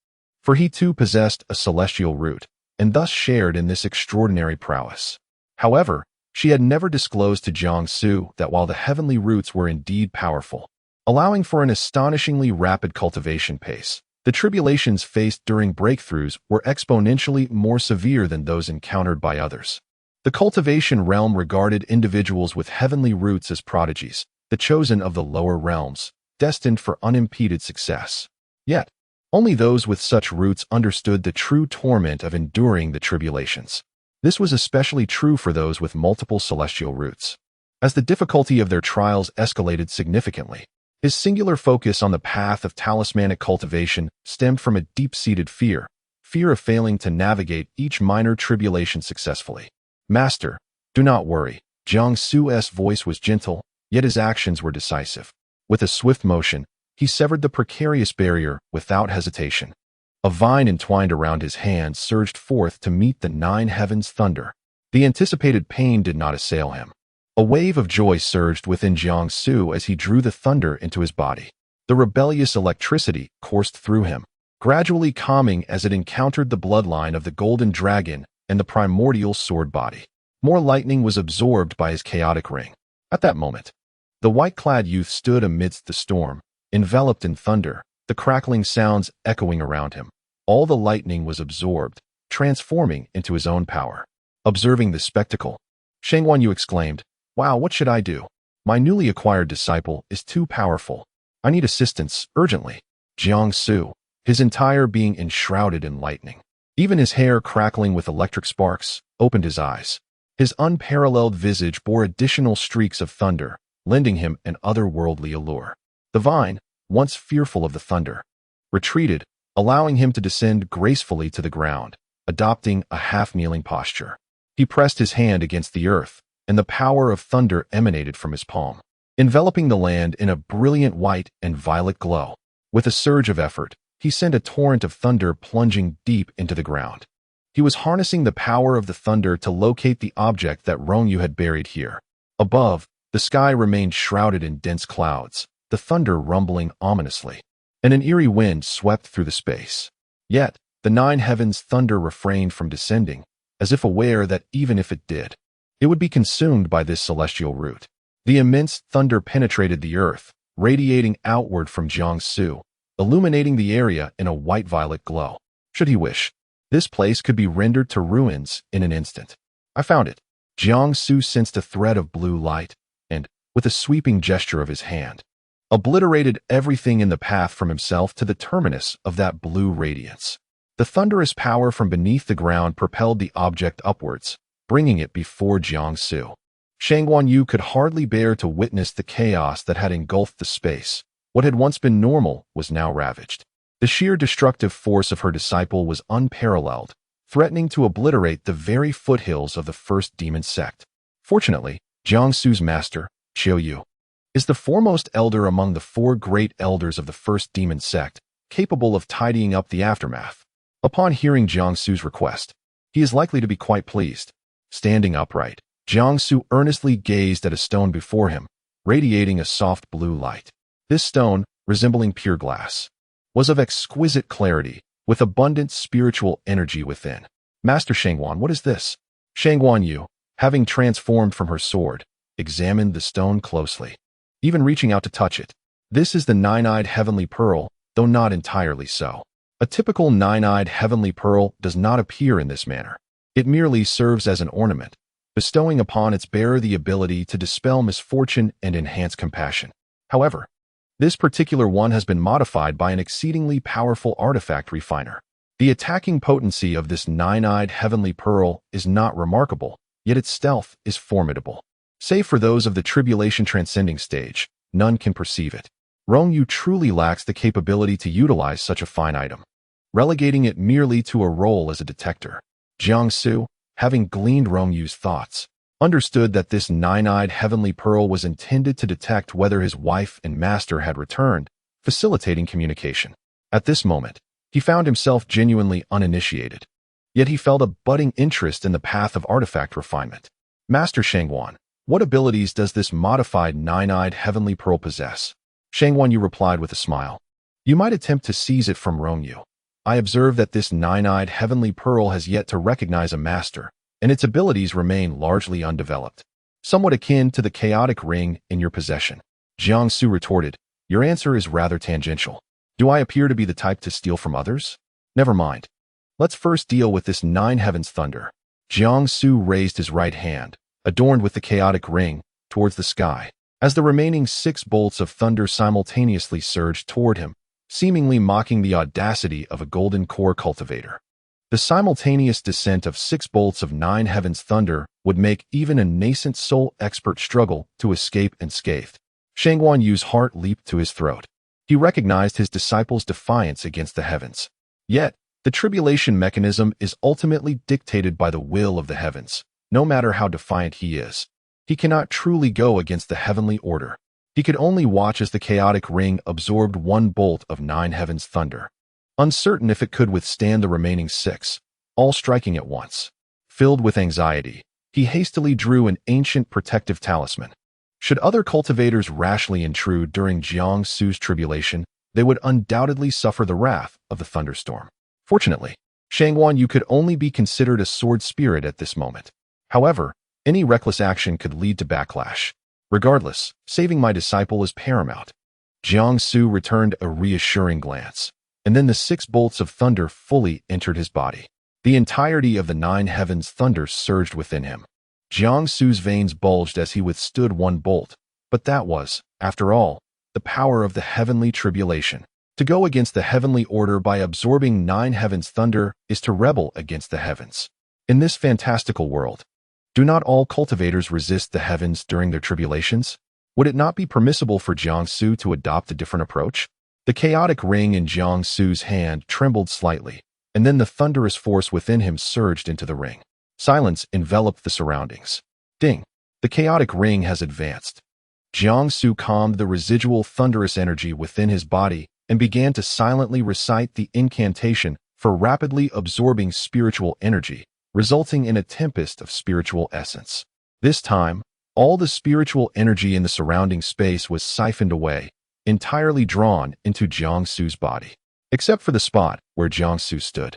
for he too possessed a celestial root, and thus shared in this extraordinary prowess. However, she had never disclosed to Jiang Su that while the heavenly roots were indeed powerful, allowing for an astonishingly rapid cultivation pace, the tribulations faced during breakthroughs were exponentially more severe than those encountered by others. The cultivation realm regarded individuals with heavenly roots as prodigies, the chosen of the lower realms, destined for unimpeded success. Yet, only those with such roots understood the true torment of enduring the tribulations. This was especially true for those with multiple celestial roots. As the difficulty of their trials escalated significantly, his singular focus on the path of talismanic cultivation stemmed from a deep-seated fear of failing to navigate each minor tribulation successfully. Master, do not worry. Jiang Su's voice was gentle, yet his actions were decisive. With a swift motion, he severed the precarious barrier without hesitation. A vine entwined around his hand surged forth to meet the 9 heavens' thunder. The anticipated pain did not assail him. A wave of joy surged within Jiang Su as he drew the thunder into his body. The rebellious electricity coursed through him, gradually calming as it encountered the bloodline of the golden dragon and the primordial sword body. More lightning was absorbed by his chaotic ring. At that moment, the white-clad youth stood amidst the storm, enveloped in thunder, the crackling sounds echoing around him. All the lightning was absorbed, transforming into his own power. Observing the spectacle, Shang Guanyu exclaimed, "Wow, what should I do? My newly acquired disciple is too powerful. I need assistance, urgently." Jiang Su, his entire being enshrouded in lightning, even his hair crackling with electric sparks, opened his eyes. His unparalleled visage bore additional streaks of thunder, lending him an otherworldly allure. The vine, once fearful of the thunder, retreated, allowing him to descend gracefully to the ground, adopting a half-kneeling posture. He pressed his hand against the earth, and the power of thunder emanated from his palm, enveloping the land in a brilliant white and violet glow. With a surge of effort, he sent a torrent of thunder plunging deep into the ground. He was harnessing the power of the thunder to locate the object that Rongyu had buried here. Above, the sky remained shrouded in dense clouds, the thunder rumbling ominously, and an eerie wind swept through the space. Yet, the 9 heavens' thunder refrained from descending, as if aware that even if it did, it would be consumed by this celestial root. The immense thunder penetrated the earth, radiating outward from Jiang Su, illuminating the area in a white-violet glow. Should he wish, this place could be rendered to ruins in an instant. I found it. Jiang Su sensed a thread of blue light, and, with a sweeping gesture of his hand, obliterated everything in the path from himself to the terminus of that blue radiance. The thunderous power from beneath the ground propelled the object upwards, bringing it before Jiang Su. Shang Guanyu could hardly bear to witness the chaos that had engulfed the space. What had once been normal was now ravaged. The sheer destructive force of her disciple was unparalleled, threatening to obliterate the very foothills of the first demon sect. Fortunately, Jiang Su's master, Qiu Yu, is the foremost elder among the 4 great elders of the first demon sect, capable of tidying up the aftermath. Upon hearing Jiang Su's request, he is likely to be quite pleased. Standing upright, Jiang Su earnestly gazed at a stone before him, radiating a soft blue light. This stone, resembling pure glass, was of exquisite clarity, with abundant spiritual energy within. "Master Shangguan, what is this?" Shang Guanyu, having transformed from her sword, examined the stone closely, even reaching out to touch it. This is the nine-eyed heavenly pearl, though not entirely so. A typical nine-eyed heavenly pearl does not appear in this manner. It merely serves as an ornament, bestowing upon its bearer the ability to dispel misfortune and enhance compassion. However, this particular one has been modified by an exceedingly powerful artifact refiner. The attacking potency of this nine-eyed heavenly pearl is not remarkable, yet its stealth is formidable. Save for those of the tribulation transcending stage, none can perceive it. Rongyu truly lacks the capability to utilize such a fine item, relegating it merely to a role as a detector. Jiangsu, having gleaned Rongyu's thoughts, understood that this nine-eyed heavenly pearl was intended to detect whether his wife and master had returned, facilitating communication. At this moment, he found himself genuinely uninitiated, yet he felt a budding interest in the path of artifact refinement. Master Shangwan, what abilities does this modified nine-eyed heavenly pearl possess? Shangwan Yu replied with a smile. You might attempt to seize it from Rongyu. I observe that this nine-eyed heavenly pearl has yet to recognize a master, and its abilities remain largely undeveloped, somewhat akin to the chaotic ring in your possession. Jiangsu retorted, your answer is rather tangential. Do I appear to be the type to steal from others? Never mind. Let's first deal with this nine heavens thunder. Jiangsu raised his right hand, adorned with the chaotic ring, towards the sky, as the remaining 6 bolts of thunder simultaneously surged toward him, seemingly mocking the audacity of a golden core cultivator. The simultaneous descent of 6 bolts of 9 heavens thunder would make even a nascent soul expert struggle to escape unscathed. Shangwan Yu's heart leaped to his throat. He recognized his disciple's defiance against the heavens. Yet, the tribulation mechanism is ultimately dictated by the will of the heavens. No matter how defiant he is, he cannot truly go against the heavenly order. He could only watch as the chaotic ring absorbed 1 bolt of 9 heavens thunder, uncertain if it could withstand the remaining 6, all striking at once. Filled with anxiety, he hastily drew an ancient protective talisman. Should other cultivators rashly intrude during Jiangsu's tribulation, they would undoubtedly suffer the wrath of the thunderstorm. Fortunately, Shangwan Yu could only be considered a sword spirit at this moment. However, any reckless action could lead to backlash. Regardless, saving my disciple is paramount. Jiangsu returned a reassuring glance, and then the 6 bolts of thunder fully entered his body. The entirety of the 9 heavens thunder surged within him. Jiangsu's veins bulged as he withstood 1 bolt, but that was, after all, the power of the heavenly tribulation. To go against the heavenly order by absorbing 9 heavens thunder is to rebel against the heavens. In this fantastical world, do not all cultivators resist the heavens during their tribulations? Would it not be permissible for Jiangsu to adopt a different approach? The chaotic ring in Jiangsu's hand trembled slightly, and then the thunderous force within him surged into the ring. Silence enveloped the surroundings. Ding! The chaotic ring has advanced. Jiangsu calmed the residual thunderous energy within his body and began to silently recite the incantation for rapidly absorbing spiritual energy, resulting in a tempest of spiritual essence. This time, all the spiritual energy in the surrounding space was siphoned away, entirely drawn into Jiangsu's body. Except for the spot where Jiangsu stood,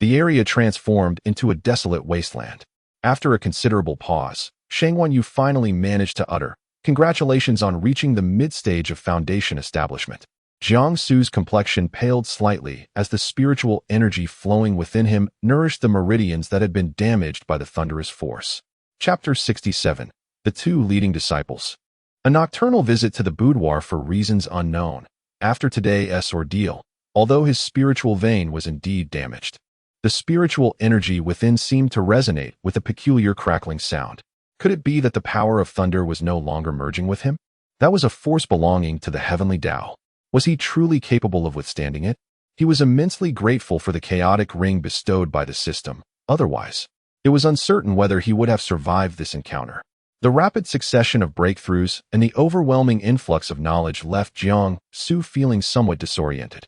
the area transformed into a desolate wasteland. After a considerable pause, Shangwan Yu finally managed to utter, "Congratulations on reaching the mid-stage of foundation establishment." Jiangsu's complexion paled slightly as the spiritual energy flowing within him nourished the meridians that had been damaged by the thunderous force. Chapter 67. The 2 Leading Disciples. A nocturnal visit to the boudoir for reasons unknown. After today's ordeal, although his spiritual vein was indeed damaged, the spiritual energy within seemed to resonate with a peculiar crackling sound. Could it be that the power of thunder was no longer merging with him? That was a force belonging to the heavenly Tao. Was he truly capable of withstanding it? He was immensely grateful for the chaotic ring bestowed by the system. Otherwise, it was uncertain whether he would have survived this encounter. The rapid succession of breakthroughs and the overwhelming influx of knowledge left Jiangsu feeling somewhat disoriented.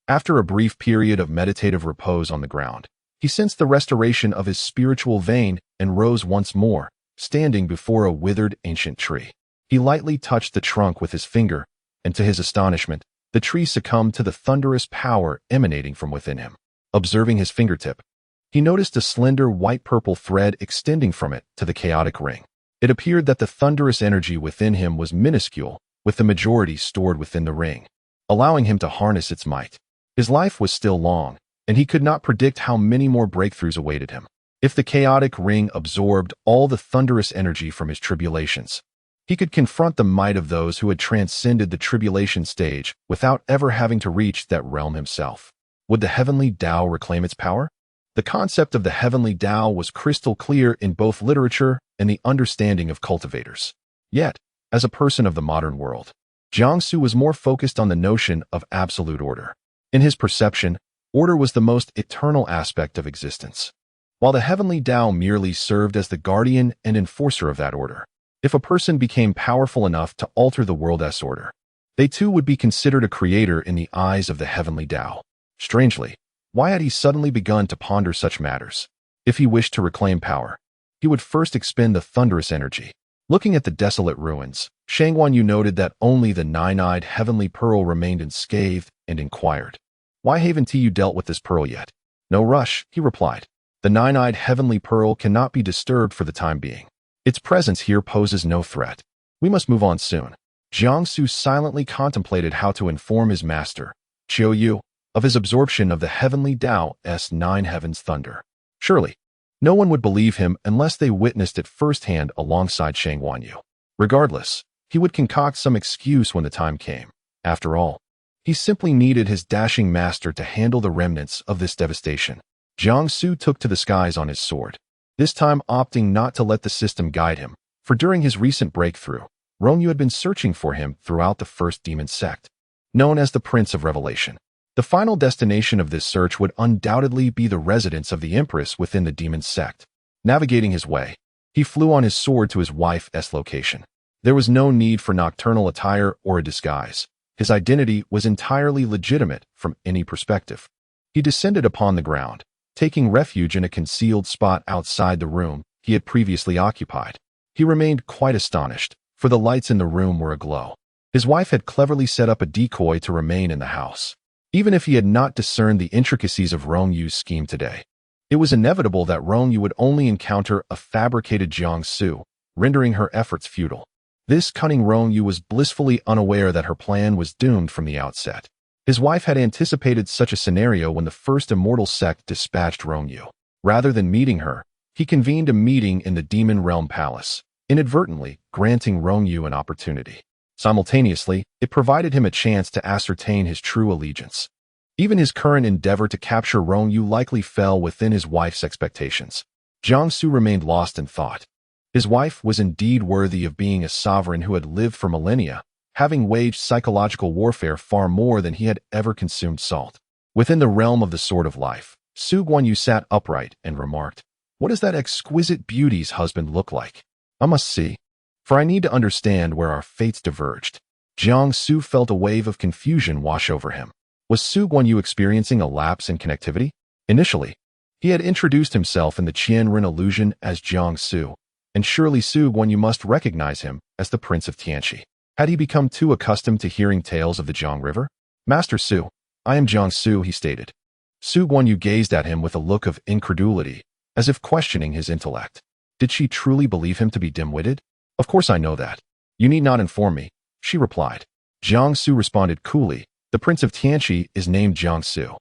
After a brief period of meditative repose on the ground, he sensed the restoration of his spiritual vein and rose once more, standing before a withered ancient tree. He lightly touched the trunk with his finger, and to his astonishment, the tree succumbed to the thunderous power emanating from within him. Observing his fingertip, he noticed a slender white-purple thread extending from it to the chaotic ring. It appeared that the thunderous energy within him was minuscule, with the majority stored within the ring, allowing him to harness its might. His life was still long, and he could not predict how many more breakthroughs awaited him. If the chaotic ring absorbed all the thunderous energy from his tribulations, he could confront the might of those who had transcended the tribulation stage without ever having to reach that realm himself. Would the heavenly Tao reclaim its power? The concept of the heavenly Tao was crystal clear in both literature and the understanding of cultivators. Yet, as a person of the modern world, Jiangsu was more focused on the notion of absolute order. In his perception, order was the most eternal aspect of existence, while the heavenly Tao merely served as the guardian and enforcer of that order. If a person became powerful enough to alter the world's order, they too would be considered a creator in the eyes of the heavenly Tao. Strangely, why had he suddenly begun to ponder such matters? If he wished to reclaim power, he would first expend the thunderous energy. Looking at the desolate ruins, Shang Wanyu noted that only the nine-eyed heavenly pearl remained unscathed and inquired, "Why haven't you dealt with this pearl yet?" "No rush," he replied. "The nine-eyed heavenly pearl cannot be disturbed for the time being. Its presence here poses no threat. We must move on soon." Jiangsu silently contemplated how to inform his master, Qiu Yu, of his absorption of the heavenly Tao's nine heavens thunder. Surely, no one would believe him unless they witnessed it firsthand alongside Shang Wanyu. Regardless, he would concoct some excuse when the time came. After all, he simply needed his dashing master to handle the remnants of this devastation. Jiangsu took to the skies on his sword, this time opting not to let the system guide him, for during his recent breakthrough, Rongyu had been searching for him throughout the first demon sect, known as the Prince of Revelation. The final destination of this search would undoubtedly be the residence of the Empress within the demon sect. Navigating his way, he flew on his sword to his wife's location. There was no need for nocturnal attire or a disguise. His identity was entirely legitimate from any perspective. He descended upon the ground, taking refuge in a concealed spot outside the room he had previously occupied. He remained quite astonished, for the lights in the room were aglow. His wife had cleverly set up a decoy to remain in the house. Even if he had not discerned the intricacies of Rongyu's scheme today, it was inevitable that Rongyu would only encounter a fabricated Jiangsu, rendering her efforts futile. This cunning Rongyu was blissfully unaware that her plan was doomed from the outset. His wife had anticipated such a scenario when the first immortal sect dispatched Rongyu. Rather than meeting her, he convened a meeting in the Demon Realm Palace, inadvertently granting Rongyu an opportunity. Simultaneously, it provided him a chance to ascertain his true allegiance. Even his current endeavor to capture Rongyu likely fell within his wife's expectations. Jiangsu remained lost in thought. His wife was indeed worthy of being a sovereign who had lived for millennia, having waged psychological warfare far more than he had ever consumed salt. Within the realm of the Sword of Life, Su Guanyu sat upright and remarked, "What does that exquisite beauty's husband look like? I must see, for I need to understand where our fates diverged." Jiangsu felt a wave of confusion wash over him. Was Su Guanyu experiencing a lapse in connectivity? Initially, he had introduced himself in the Qianren illusion as Jiangsu, and surely Su Guanyu must recognize him as the Prince of Tianqi. Had he become too accustomed to hearing tales of the Jiang River? "Master Su, I am Jiangsu," he stated. Su Guanyu gazed at him with a look of incredulity, as if questioning his intellect. Did she truly believe him to be dim-witted? "Of course I know that. You need not inform me," she replied. Jiangsu responded coolly, "The Prince of Tianqi is named Jiangsu."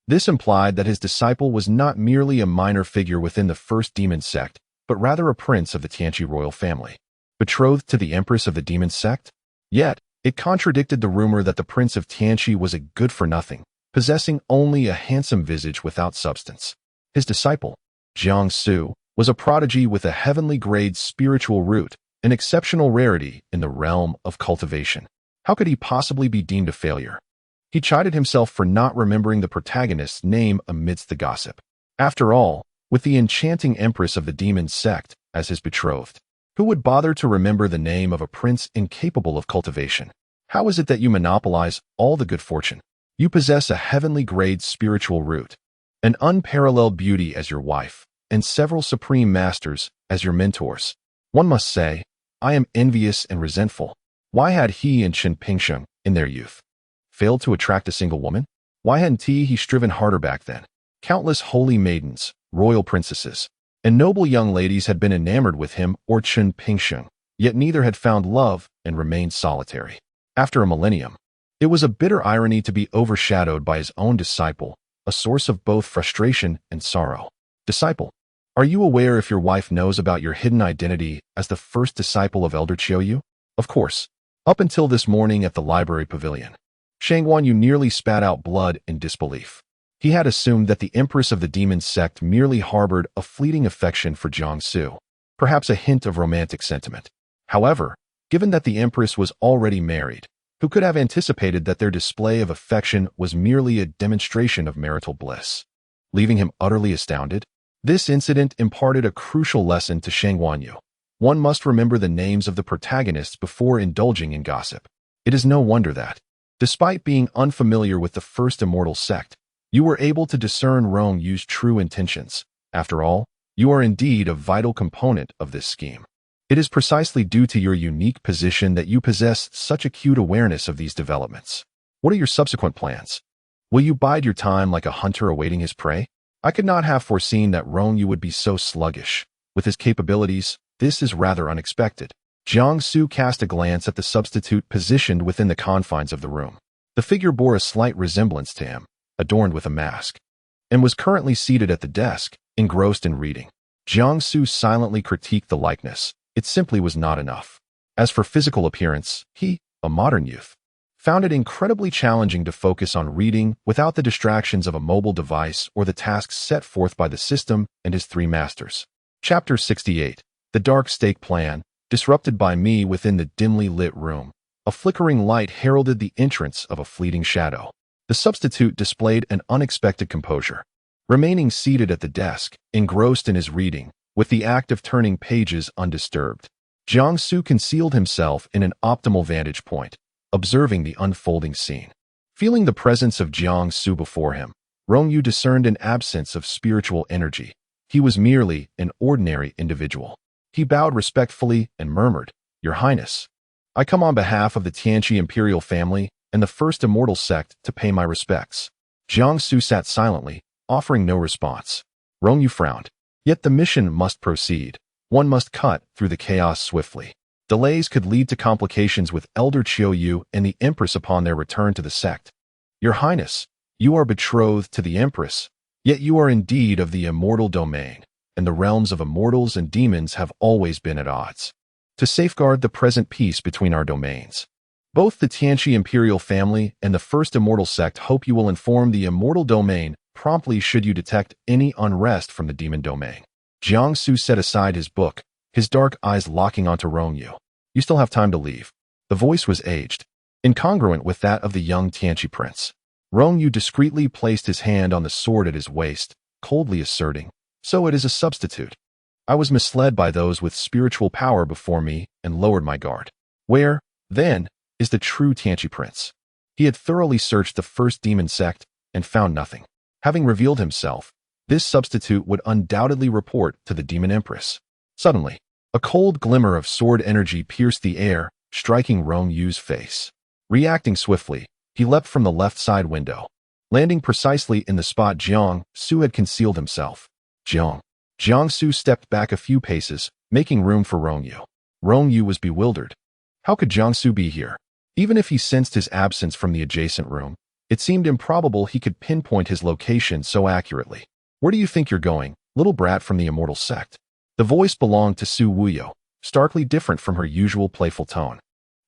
This implied that his disciple was not merely a minor figure within the first demon sect, but rather a prince of the Tianqi royal family. Betrothed to the Empress of the demon sect? Yet, it contradicted the rumor that the Prince of Tianqi was a good-for-nothing, possessing only a handsome visage without substance. His disciple, Jiangsu, was a prodigy with a heavenly-grade spiritual root, an exceptional rarity in the realm of cultivation. How could he possibly be deemed a failure? He chided himself for not remembering the protagonist's name amidst the gossip. After all, with the enchanting Empress of the demon sect as his betrothed, who would bother to remember the name of a prince incapable of cultivation? How is it that you monopolize all the good fortune? You possess a heavenly-grade spiritual root, an unparalleled beauty as your wife, and several supreme masters as your mentors. One must say, I am envious and resentful. Why had he and Chen Pingsheng, in their youth, failed to attract a single woman? Why hadn't he striven harder back then? Countless holy maidens, royal princesses, and noble young ladies had been enamored with him or Chun Pingsheng, yet neither had found love and remained solitary. After a millennium, it was a bitter irony to be overshadowed by his own disciple, a source of both frustration and sorrow. Disciple, are you aware if your wife knows about your hidden identity as the first disciple of Elder Chiuyu? Of course. Up until this morning at the library pavilion, Shang Wanyu nearly spat out blood in disbelief. He had assumed that the Empress of the Demon Sect merely harbored a fleeting affection for Jiangsu, perhaps a hint of romantic sentiment. However, given that the Empress was already married, who could have anticipated that their display of affection was merely a demonstration of marital bliss? Leaving him utterly astounded, this incident imparted a crucial lesson to Shang Wanyu. One must remember the names of the protagonists before indulging in gossip. It is no wonder that, despite being unfamiliar with the First Immortal Sect, you were able to discern Rong Yu's true intentions. After all, you are indeed a vital component of this scheme. It is precisely due to your unique position that you possess such acute awareness of these developments. What are your subsequent plans? Will you bide your time like a hunter awaiting his prey? I could not have foreseen that Rong Yu would be so sluggish. With his capabilities, this is rather unexpected. Jiangsu cast a glance at the substitute positioned within the confines of the room. The figure bore a slight resemblance to him, adorned with a mask, and was currently seated at the desk, engrossed in reading. Jiangsu silently critiqued the likeness. It simply was not enough. As for physical appearance, he, a modern youth, found it incredibly challenging to focus on reading without the distractions of a mobile device or the tasks set forth by the system and his three masters. Chapter 68. The Dark Stake Plan, disrupted by me within the dimly lit room. A flickering light heralded the entrance of a fleeting shadow. The substitute displayed an unexpected composure, remaining seated at the desk, engrossed in his reading, with the act of turning pages undisturbed. Jiangsu concealed himself in an optimal vantage point, observing the unfolding scene. Feeling the presence of Jiangsu before him, Rong Yu discerned an absence of spiritual energy. He was merely an ordinary individual. He bowed respectfully and murmured, "Your Highness, I come on behalf of the Tianqi imperial family and the First Immortal Sect to pay my respects." Jiangsu sat silently, offering no response. Rong Yu frowned. Yet the mission must proceed. One must cut through the chaos swiftly. Delays could lead to complications with Elder Chiuyu and the Empress upon their return to the sect. "Your Highness, you are betrothed to the Empress, yet you are indeed of the immortal domain, and the realms of immortals and demons have always been at odds. To safeguard the present peace between our domains, both the Tianqi imperial family and the First Immortal Sect hope you will inform the immortal domain promptly should you detect any unrest from the demon domain." Jiangsu set aside his book, his dark eyes locking onto Rong Yu. "You still have time to leave." The voice was aged, incongruent with that of the young Tianqi prince. Rong Yu discreetly placed his hand on the sword at his waist, coldly asserting, "So it is a substitute. I was misled by those with spiritual power before me and lowered my guard. Where, then, is the true Tianqi prince?" He had thoroughly searched the first demon sect and found nothing. Having revealed himself, this substitute would undoubtedly report to the demon empress. Suddenly, a cold glimmer of sword energy pierced the air, striking Rong Yu's face. Reacting swiftly, he leapt from the left side window, landing precisely in the spot Jiangsu had concealed himself. Jiangsu stepped back a few paces, making room for Rong Yu. Rong Yu was bewildered. How could Jiangsu be here? Even if he sensed his absence from the adjacent room, it seemed improbable he could pinpoint his location so accurately. "Where do you think you're going, little brat from the Immortal Sect?" The voice belonged to Su Wuyo, starkly different from her usual playful tone,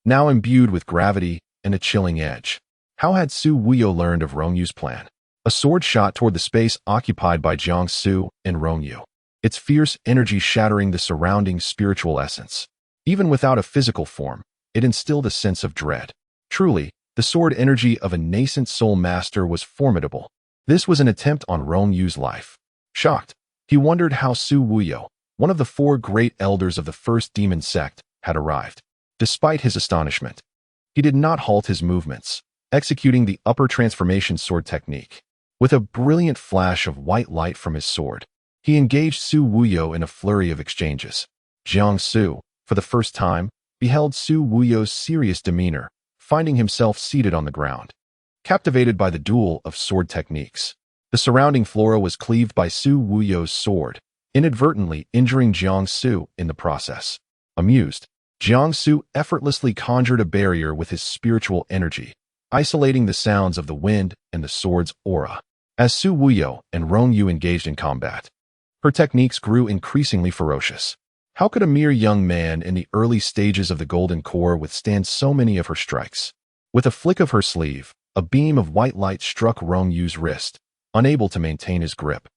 now imbued with gravity and a chilling edge. How had Su Wuyo learned of Rong Yu's plan? A sword shot toward the space occupied by Jiangsu and Rong Yu, its fierce energy shattering the surrounding spiritual essence. Even without a physical form, it instilled a sense of dread. Truly, the sword energy of a nascent soul master was formidable. This was an attempt on Rong Yu's life. Shocked, he wondered how Su Wuyo, one of the four great elders of the first demon sect, had arrived. Despite his astonishment, he did not halt his movements, executing the upper transformation sword technique. With a brilliant flash of white light from his sword, he engaged Su Wuyo in a flurry of exchanges. Jiangsu, for the first time, beheld Su Wuyo's serious demeanor, finding himself seated on the ground. Captivated by the duel of sword techniques, the surrounding flora was cleaved by Su Wuyo's sword, inadvertently injuring Jiangsu in the process. Amused, Jiangsu effortlessly conjured a barrier with his spiritual energy, isolating the sounds of the wind and the sword's aura. As Su Wuyo and Rong Yu engaged in combat, her techniques grew increasingly ferocious. How could a mere young man in the early stages of the Golden Core withstand so many of her strikes? With a flick of her sleeve, a beam of white light struck Rong Yu's wrist, unable to maintain his grip.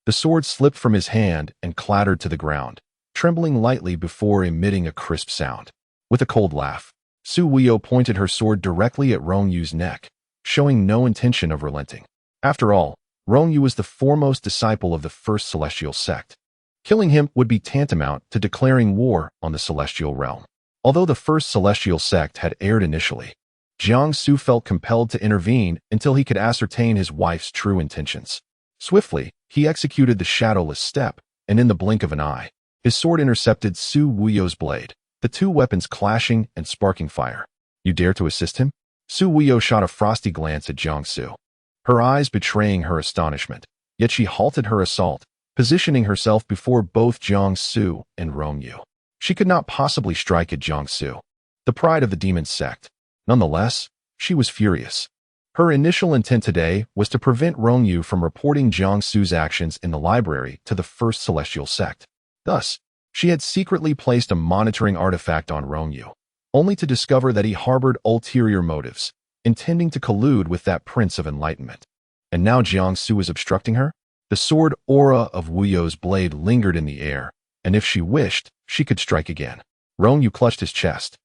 The sword slipped from his hand and clattered to the ground, trembling lightly before emitting a crisp sound. With a cold laugh, Su Wuyo pointed her sword directly at Rong Yu's neck, showing no intention of relenting. After all, Rong Yu was the foremost disciple of the First Celestial Sect. Killing him would be tantamount to declaring war on the Celestial Realm. Although the First Celestial Sect had erred initially, Jiangsu felt compelled to intervene until he could ascertain his wife's true intentions. Swiftly, he executed the shadowless step, and in the blink of an eye, his sword intercepted Su Wuyo's blade, the two weapons clashing and sparking fire. You dare to assist him? Su Wuyo shot a frosty glance at Jiangsu, her eyes betraying her astonishment, yet she halted her assault, positioning herself before both Jiangsu and Rong Yu. She could not possibly strike at Jiangsu, the pride of the demon sect. Nonetheless, she was furious. Her initial intent today was to prevent Rong Yu from reporting Jiangsu's actions in the library to the First Celestial Sect. Thus, she had secretly placed a monitoring artifact on Rong Yu, only to discover that he harbored ulterior motives, intending to collude with that Prince of Enlightenment. And now Jiangsu was obstructing her? The sword aura of Wuyo's blade lingered in the air, and if she wished, she could strike again. Rong Yu clutched his chest,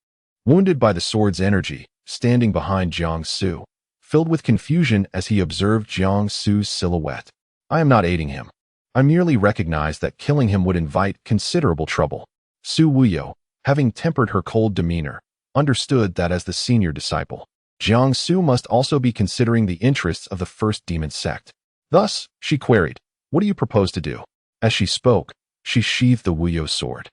wounded by the sword's energy, standing behind Jiangsu, filled with confusion as he observed Jiangsu's silhouette. I am not aiding him. I merely recognized that killing him would invite considerable trouble. Su Wuyo, having tempered her cold demeanor, understood that as the senior disciple, Jiangsu must also be considering the interests of the First Demon Sect. Thus, she queried, "What do you propose to do?" As she spoke, she sheathed the Wuyo sword,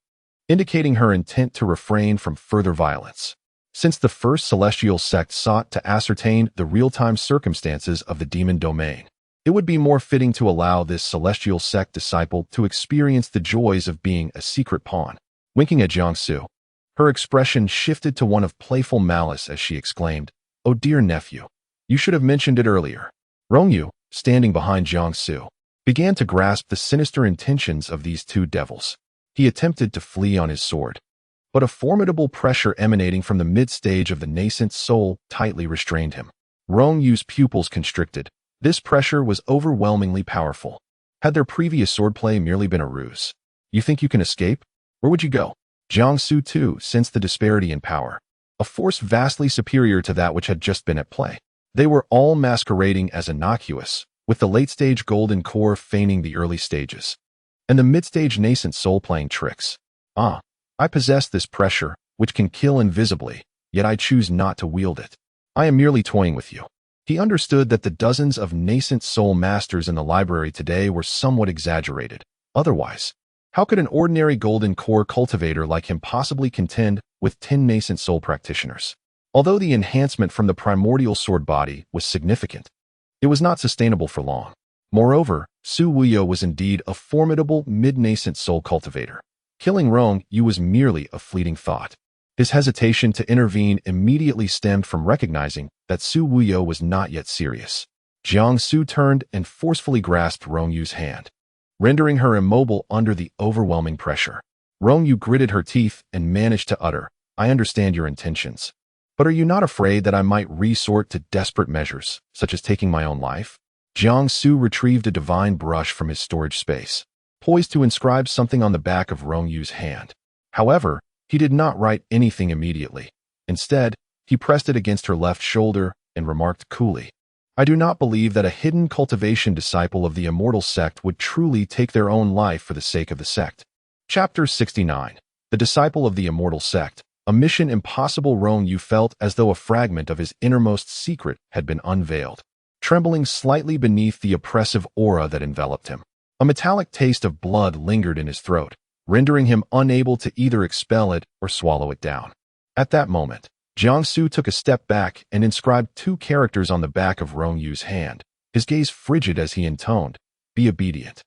indicating her intent to refrain from further violence. Since the First Celestial Sect sought to ascertain the real-time circumstances of the demon domain, it would be more fitting to allow this Celestial Sect disciple to experience the joys of being a secret pawn. Winking at Jiangsu, her expression shifted to one of playful malice as she exclaimed, "Oh dear nephew, you should have mentioned it earlier." Rong Yu, standing behind Jiangsu, began to grasp the sinister intentions of these two devils. He attempted to flee on his sword, but a formidable pressure emanating from the mid-stage of the nascent soul tightly restrained him. Rong Yu's pupils constricted. This pressure was overwhelmingly powerful. Had their previous swordplay merely been a ruse? You think you can escape? Where would you go? Jiangsu too sensed the disparity in power, a force vastly superior to that which had just been at play. They were all masquerading as innocuous, with the late-stage golden core feigning the early stages, and the mid-stage nascent soul playing tricks. I possess this pressure, which can kill invisibly, yet I choose not to wield it. I am merely toying with you. He understood that the dozens of nascent soul masters in the library today were somewhat exaggerated. Otherwise, how could an ordinary golden core cultivator like him possibly contend with 10 nascent soul practitioners? Although the enhancement from the primordial sword body was significant, it was not sustainable for long. Moreover, Su Wuyo was indeed a formidable mid-nascent soul cultivator. Killing Rong Yu was merely a fleeting thought. His hesitation to intervene immediately stemmed from recognizing that Su Wuyo was not yet serious. Jiangsu turned and forcefully grasped Rong Yu's hand, rendering her immobile under the overwhelming pressure. Rong Yu gritted her teeth and managed to utter, "I understand your intentions. But are you not afraid that I might resort to desperate measures, such as taking my own life?" Jiangsu retrieved a divine brush from his storage space, poised to inscribe something on the back of Rong Yu's hand. However, he did not write anything immediately. Instead, he pressed it against her left shoulder and remarked coolly, "I do not believe that a hidden cultivation disciple of the Immortal Sect would truly take their own life for the sake of the sect." Chapter 69. The Disciple of the Immortal Sect. A mission impossible. Rong Yu felt as though a fragment of his innermost secret had been unveiled, trembling slightly beneath the oppressive aura that enveloped him. A metallic taste of blood lingered in his throat, rendering him unable to either expel it or swallow it down. At that moment, Jiangsu took a step back and inscribed 2 characters on the back of Rong Yu's hand, his gaze frigid as he intoned, "Be obedient."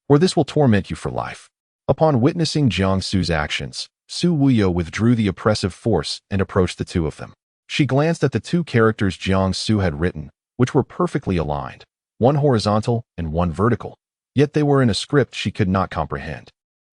or this will torment you for life." Upon witnessing Jiang Su's actions, Su Wuyo withdrew the oppressive force and approached the two of them. She glanced at the two characters Jiang Su had written, which were perfectly aligned, one horizontal and one vertical, yet they were in a script she could not comprehend.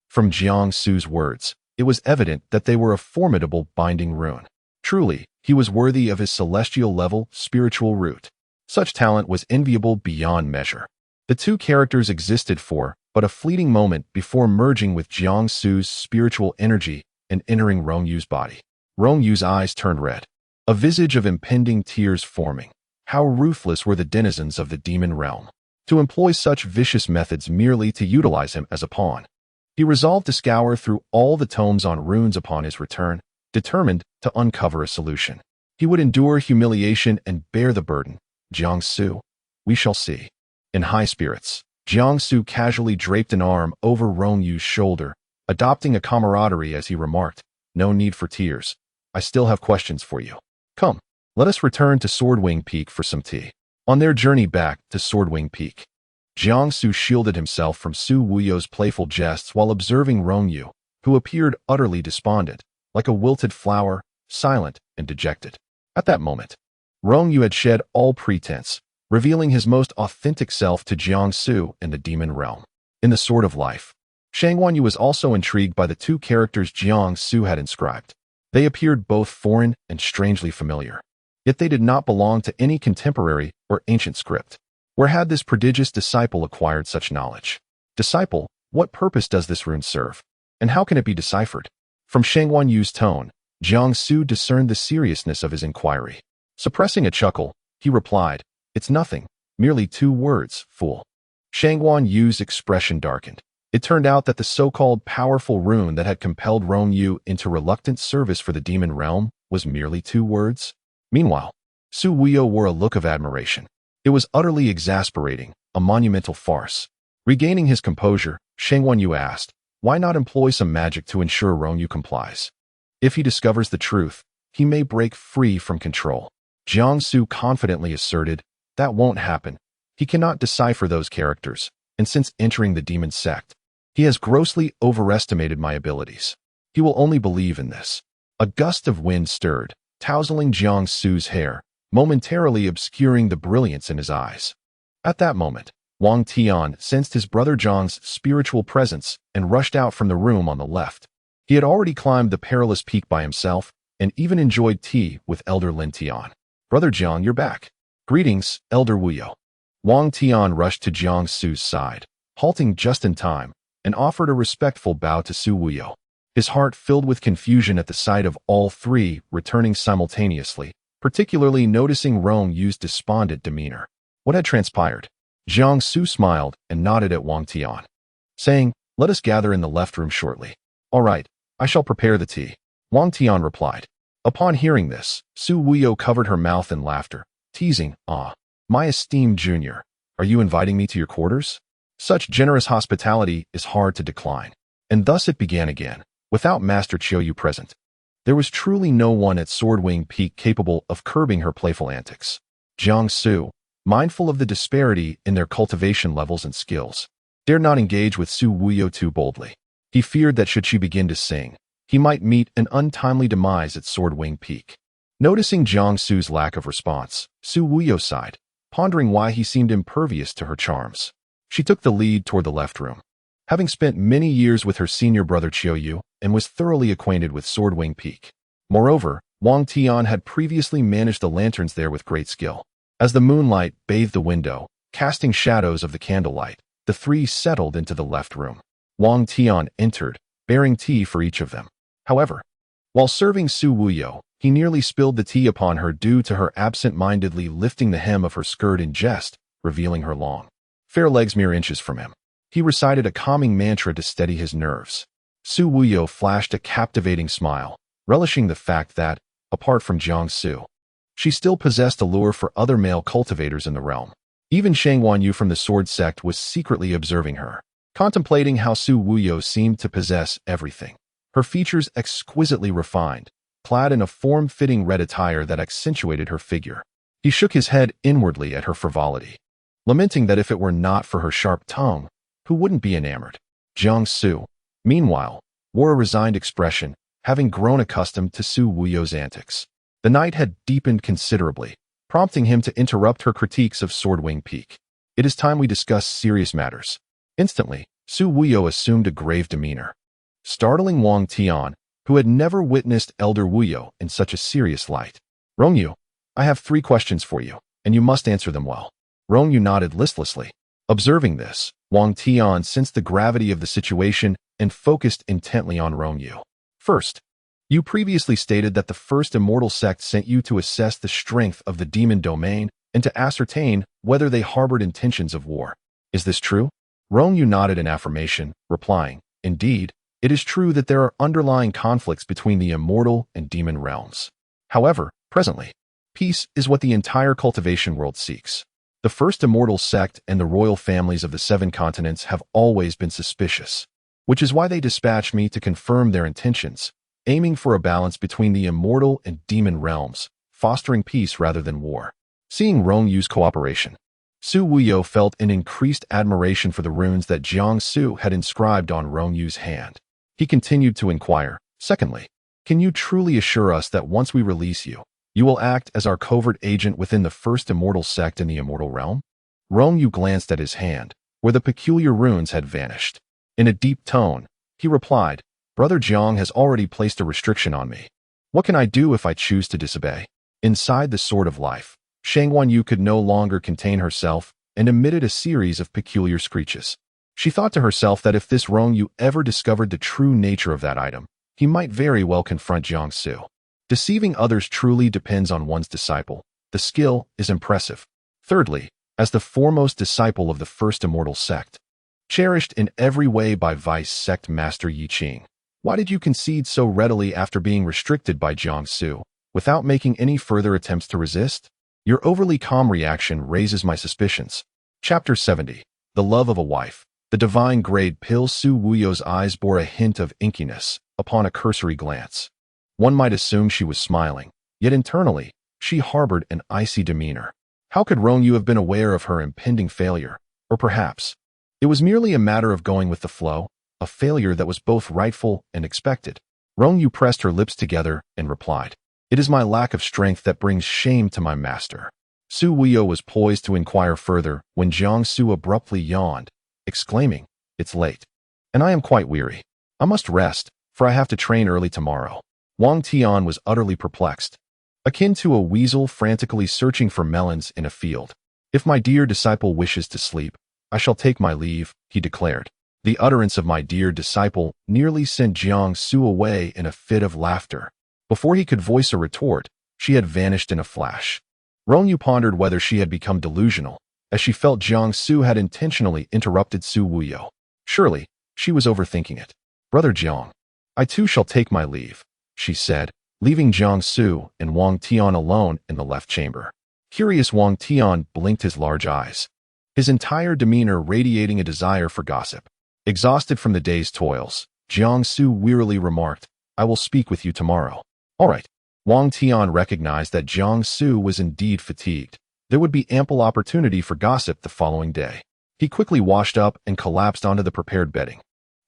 From Jiang Su's words, it was evident that they were a formidable binding rune. Truly, he was worthy of his celestial-level spiritual root. Such talent was enviable beyond measure. The two characters existed for but a fleeting moment before merging with Jiang Su's spiritual energy and entering Rong Yu's body. Rong Yu's eyes turned red, a visage of impending tears forming. How ruthless were the denizens of the demon realm to employ such vicious methods merely to utilize him as a pawn. He resolved to scour through all the tomes on runes upon his return, determined to uncover a solution. He would endure humiliation and bear the burden. "Jiang Su, we shall see." In high spirits, Jiang Su casually draped an arm over Rong Yu's shoulder, adopting a camaraderie as he remarked, "No need for tears. I still have questions for you. Come, let us return to Swordwing Peak for some tea." On their journey back to Swordwing Peak, Jiang Su shielded himself from Su Wuyo's playful jests while observing Rong Yu, who appeared utterly despondent, like a wilted flower, silent and dejected. At that moment, Rong Yu had shed all pretense, revealing his most authentic self to Jiang Su in the demon realm. In the Sword of Life, Shangguan Yu was also intrigued by the two characters Jiang Su had inscribed. They appeared both foreign and strangely familiar, yet they did not belong to any contemporary or ancient script. Where had this prodigious disciple acquired such knowledge? Disciple, what purpose does this rune serve? And how can it be deciphered? From Shangguan Yu's tone, Jiang Su discerned the seriousness of his inquiry. Suppressing a chuckle, he replied, "It's nothing, merely 2 words, fool." Shangguan Yu's expression darkened. It turned out that the so-called powerful rune that had compelled Rong Yu into reluctant service for the demon realm was merely 2 words. Meanwhile, Su Wuyo wore a look of admiration. It was utterly exasperating, a monumental farce. Regaining his composure, Shangguan Yu asked, "Why not employ some magic to ensure Rong Yu complies? If he discovers the truth, he may break free from control." Jiang Su confidently asserted, "That won't happen. He cannot decipher those characters, and since entering the demon sect, he has grossly overestimated my abilities. He will only believe in this." A gust of wind stirred, tousling Jiang Su's hair, momentarily obscuring the brilliance in his eyes. At that moment, Wang Tian sensed his brother Zhang's spiritual presence and rushed out from the room on the left. He had already climbed the perilous peak by himself and even enjoyed tea with Elder Lin Tian. "Brother Jiang, you're back." "Greetings, Elder Wuyo." Wang Tian rushed to Jiang Su's side, halting just in time, and offered a respectful bow to Su Wuyo. His heart filled with confusion at the sight of all 3 returning simultaneously, particularly noticing Rong Yu's despondent demeanor. What had transpired? Jiang Su smiled and nodded at Wang Tian, saying, "Let us gather in the left room shortly." "All right, I shall prepare the tea," Wang Tian replied. Upon hearing this, Su Wuyo covered her mouth in laughter, teasing, "Ah, my esteemed junior, are you inviting me to your quarters?" Such generous hospitality is hard to decline. And thus it began again, without Master Qiuyu present. There was truly no one at Swordwing Peak capable of curbing her playful antics. Jiang Su, mindful of the disparity in their cultivation levels and skills, dared not engage with Su Wuyo too boldly. He feared that should she begin to sing, he might meet an untimely demise at Swordwing Peak. Noticing Jiang Su's lack of response, Su Wuyo sighed, pondering why he seemed impervious to her charms. She took the lead toward the left room. Having spent many years with her senior brother Qiuyu and was thoroughly acquainted with Swordwing Peak. Moreover, Wang Tian had previously managed the lanterns there with great skill. As the moonlight bathed the window, casting shadows of the candlelight, the 3 settled into the left room. Wang Tian entered, bearing tea for each of them. However, while serving Su Wuyo, he nearly spilled the tea upon her due to her absent-mindedly lifting the hem of her skirt in jest, revealing her long, fair legs mere inches from him. He recited a calming mantra to steady his nerves. Su Wuyo flashed a captivating smile, relishing the fact that, apart from Jiang Su, she still possessed a lure for other male cultivators in the realm. Even Shangguan Yu from the Sword Sect was secretly observing her, contemplating how Su Wuyo seemed to possess everything. Her features exquisitely refined, clad in a form-fitting red attire that accentuated her figure. He shook his head inwardly at her frivolity, lamenting that if it were not for her sharp tongue, Who wouldn't be enamored? Jiangsu, meanwhile, wore a resigned expression, having grown accustomed to Su Wuyo's antics. The night had deepened considerably, prompting him to interrupt her critiques of Swordwing Peak. It is time we discuss serious matters. Instantly, Su Wuyo assumed a grave demeanor, startling Wang Tian, who had never witnessed Elder Wuyo in such a serious light. Rongyu, I have 3 questions for you, and you must answer them well. Rongyu nodded listlessly. Observing this, Wang Tian sensed the gravity of the situation and focused intently on Rongyu. First, you previously stated that the first immortal sect sent you to assess the strength of the demon domain and to ascertain whether they harbored intentions of war. Is this true? Rongyu nodded in affirmation, replying, Indeed, it is true that there are underlying conflicts between the immortal and demon realms. However, presently, peace is what the entire cultivation world seeks. The first immortal sect and the royal families of the 7 continents have always been suspicious, which is why they dispatched me to confirm their intentions, aiming for a balance between the immortal and demon realms, fostering peace rather than war. Seeing Rongyu's cooperation, Su Wuyo felt an increased admiration for the runes that Jiangsu had inscribed on Rongyu's hand. He continued to inquire, Secondly, can you truly assure us that once we release you, you will act as our covert agent within the first immortal sect in the immortal realm? Rongyu glanced at his hand, where the peculiar runes had vanished. In a deep tone, he replied, Brother Jiang has already placed a restriction on me. What can I do if I choose to disobey? Inside the Sword of Life, Shang Wanyu could no longer contain herself and emitted a series of peculiar screeches. She thought to herself that if this Rongyu ever discovered the true nature of that item, he might very well confront Jiangsu. Deceiving others truly depends on one's disciple. The skill is impressive. Thirdly, as the foremost disciple of the first immortal sect, cherished in every way by Vice Sect Master Yi Qing, why did you concede so readily after being restricted by Jiangsu, without making any further attempts to resist? Your overly calm reaction raises my suspicions. Chapter 70. The Love of a Wife. The divine grade pill. Su Wuyo's eyes bore a hint of inkiness upon a cursory glance. One might assume she was smiling, yet internally, she harbored an icy demeanor. How could Rongyu have been aware of her impending failure? Or perhaps, it was merely a matter of going with the flow, a failure that was both rightful and expected. Rongyu pressed her lips together and replied, It is my lack of strength that brings shame to my master. Su Wuyo was poised to inquire further when Jiangsu abruptly yawned, exclaiming, It's late, and I am quite weary. I must rest, for I have to train early tomorrow. Wang Tian was utterly perplexed, akin to a weasel frantically searching for melons in a field. If my dear disciple wishes to sleep, I shall take my leave, he declared. The utterance of my dear disciple nearly sent Jiangsu away in a fit of laughter. Before he could voice a retort, she had vanished in a flash. Rongyu pondered whether she had become delusional, as she felt Jiangsu had intentionally interrupted Su Wuyo. Surely, she was overthinking it. Brother Jiang, I too shall take my leave, she said, leaving Jiangsu and Wang Tian alone in the left chamber. Curious, Wang Tian blinked his large eyes, his entire demeanor radiating a desire for gossip. Exhausted from the day's toils, Jiangsu wearily remarked, I will speak with you tomorrow. All right. Wang Tian recognized that Jiangsu was indeed fatigued. There would be ample opportunity for gossip the following day. He quickly washed up and collapsed onto the prepared bedding,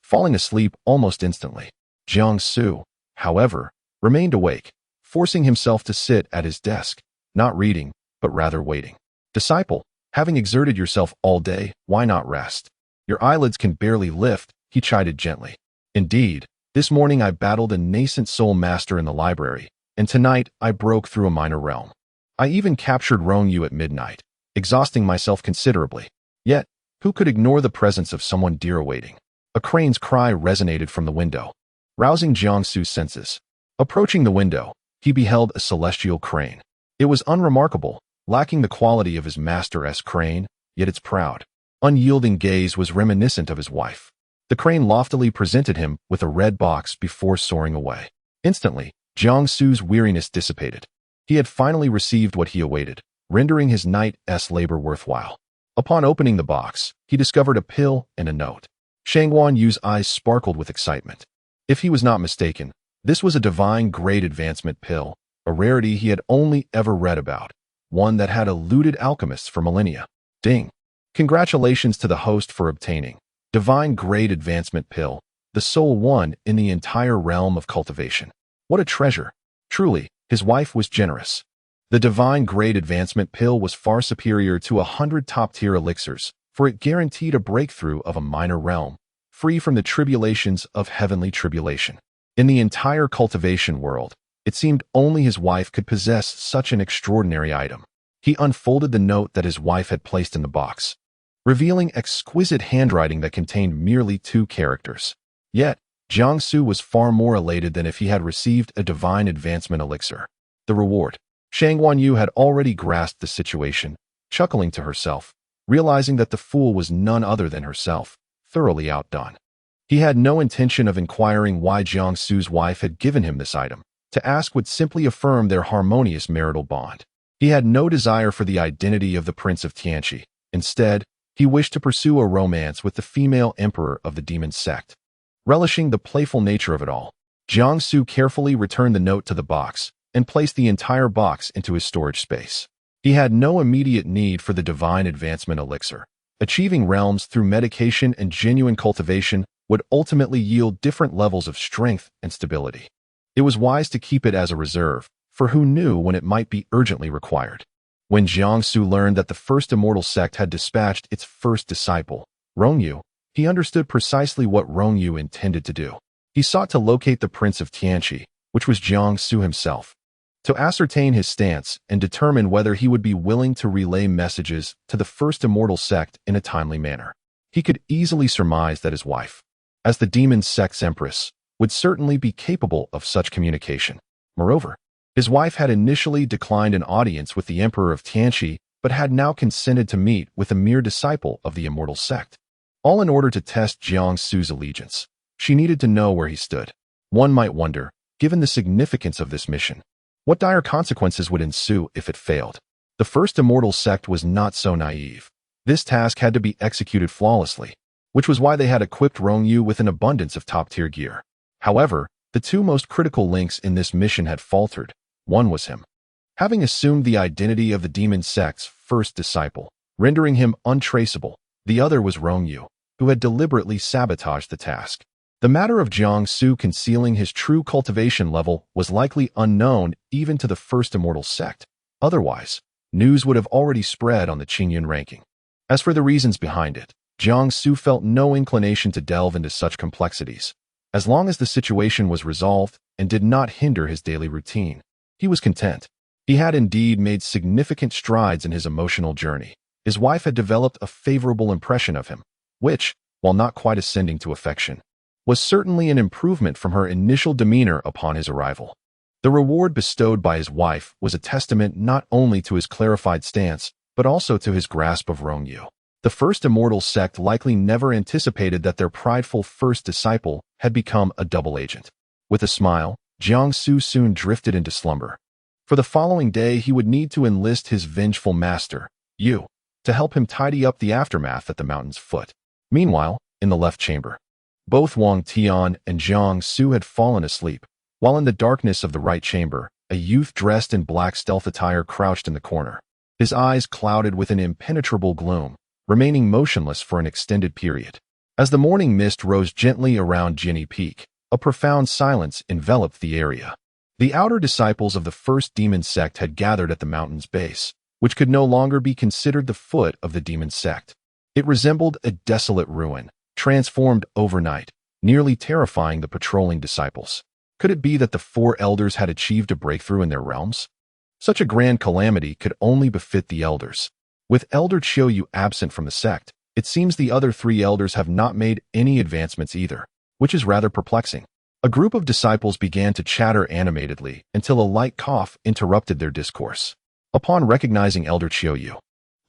falling asleep almost instantly. Jiangsu, however, remained awake, forcing himself to sit at his desk, not reading, but rather waiting. Disciple, having exerted yourself all day, why not rest? Your eyelids can barely lift, he chided gently. Indeed, this morning I battled a nascent soul master in the library, and tonight I broke through a minor realm. I even captured Rongyu at midnight, exhausting myself considerably. Yet, who could ignore the presence of someone dear awaiting? A crane's cry resonated from the window, rousing Jiangsu's senses. Approaching the window, he beheld a celestial crane. It was unremarkable, lacking the quality of his master-esque crane, yet its proud, unyielding gaze was reminiscent of his wife. The crane loftily presented him with a red box before soaring away. Instantly, Jiangsu's weariness dissipated. He had finally received what he awaited, rendering his night's labor worthwhile. Upon opening the box, he discovered a pill and a note. Shang Wanyu's eyes sparkled with excitement. If he was not mistaken, this was a divine grade advancement pill, a rarity he had only ever read about, one that had eluded alchemists for millennia. Ding! Congratulations to the host for obtaining Divine Grade Advancement Pill, the sole one in the entire realm of cultivation. What a treasure! Truly, his wife was generous. The Divine Grade Advancement Pill was far superior to 100 top-tier elixirs, for it guaranteed a breakthrough of a minor realm, free from the tribulations of heavenly tribulation. In the entire cultivation world, it seemed only his wife could possess such an extraordinary item. He unfolded the note that his wife had placed in the box, revealing exquisite handwriting that contained merely 2 characters. Yet, Jiangsu was far more elated than if he had received a divine advancement elixir. The reward. Shang Guanyu had already grasped the situation, chuckling to herself, realizing that the fool was none other than herself, thoroughly outdone. He had no intention of inquiring why Jiangsu's wife had given him this item. To ask would simply affirm their harmonious marital bond. He had no desire for the identity of the Prince of Tianqi. Instead, he wished to pursue a romance with the female emperor of the demon sect. Relishing the playful nature of it all, Jiangsu carefully returned the note to the box and placed the entire box into his storage space. He had no immediate need for the divine advancement elixir. Achieving realms through medication and genuine cultivation would ultimately yield different levels of strength and stability. It was wise to keep it as a reserve, for who knew when it might be urgently required. When Jiangsu learned that the first immortal sect had dispatched its first disciple, Rongyu, he understood precisely what Rongyu intended to do. He sought to locate the Prince of Tianqi, which was Jiangsu himself, to ascertain his stance and determine whether he would be willing to relay messages to the first immortal sect in a timely manner. He could easily surmise that his wife, as the demon sect's Empress, would certainly be capable of such communication. Moreover, his wife had initially declined an audience with the Emperor of Tianqi, but had now consented to meet with a mere disciple of the immortal sect. All in order to test Jiangsu's allegiance. She needed to know where he stood. One might wonder, given the significance of this mission, what dire consequences would ensue if it failed. The first immortal sect was not so naive. This task had to be executed flawlessly, which was why they had equipped Rongyu with an abundance of top-tier gear. However, the 2 most critical links in this mission had faltered. One was him, having assumed the identity of the demon sect's first disciple, rendering him untraceable. The other was Rongyu, who had deliberately sabotaged the task. The matter of Jiangsu concealing his true cultivation level was likely unknown even to the first immortal sect. Otherwise, news would have already spread on the Qingyun ranking. As for the reasons behind it, Jiangsu felt no inclination to delve into such complexities. As long as the situation was resolved and did not hinder his daily routine, he was content. He had indeed made significant strides in his emotional journey. His wife had developed a favorable impression of him, which, while not quite ascending to affection, was certainly an improvement from her initial demeanor upon his arrival. The reward bestowed by his wife was a testament not only to his clarified stance, but also to his grasp of Rongyu. The first immortal sect likely never anticipated that their prideful first disciple had become a double agent. With a smile, Jiangsu soon drifted into slumber. For the following day, he would need to enlist his vengeful master, Yu, to help him tidy up the aftermath at the mountain's foot. Meanwhile, in the left chamber, both Wang Tian and Jiang Su had fallen asleep, while in the darkness of the right chamber, a youth dressed in black stealth attire crouched in the corner, his eyes clouded with an impenetrable gloom, remaining motionless for an extended period. As the morning mist rose gently around Jinni Peak, a profound silence enveloped the area. The outer disciples of the first demon sect had gathered at the mountain's base, which could no longer be considered the foot of the demon sect. It resembled a desolate ruin, transformed overnight, nearly terrifying the patrolling disciples. Could it be that the 4 elders had achieved a breakthrough in their realms? Such a grand calamity could only befit the elders. With Elder Qiuyu absent from the sect, it seems the other 3 elders have not made any advancements either, which is rather perplexing. A group of disciples began to chatter animatedly until a light cough interrupted their discourse. Upon recognizing Elder Qiuyu,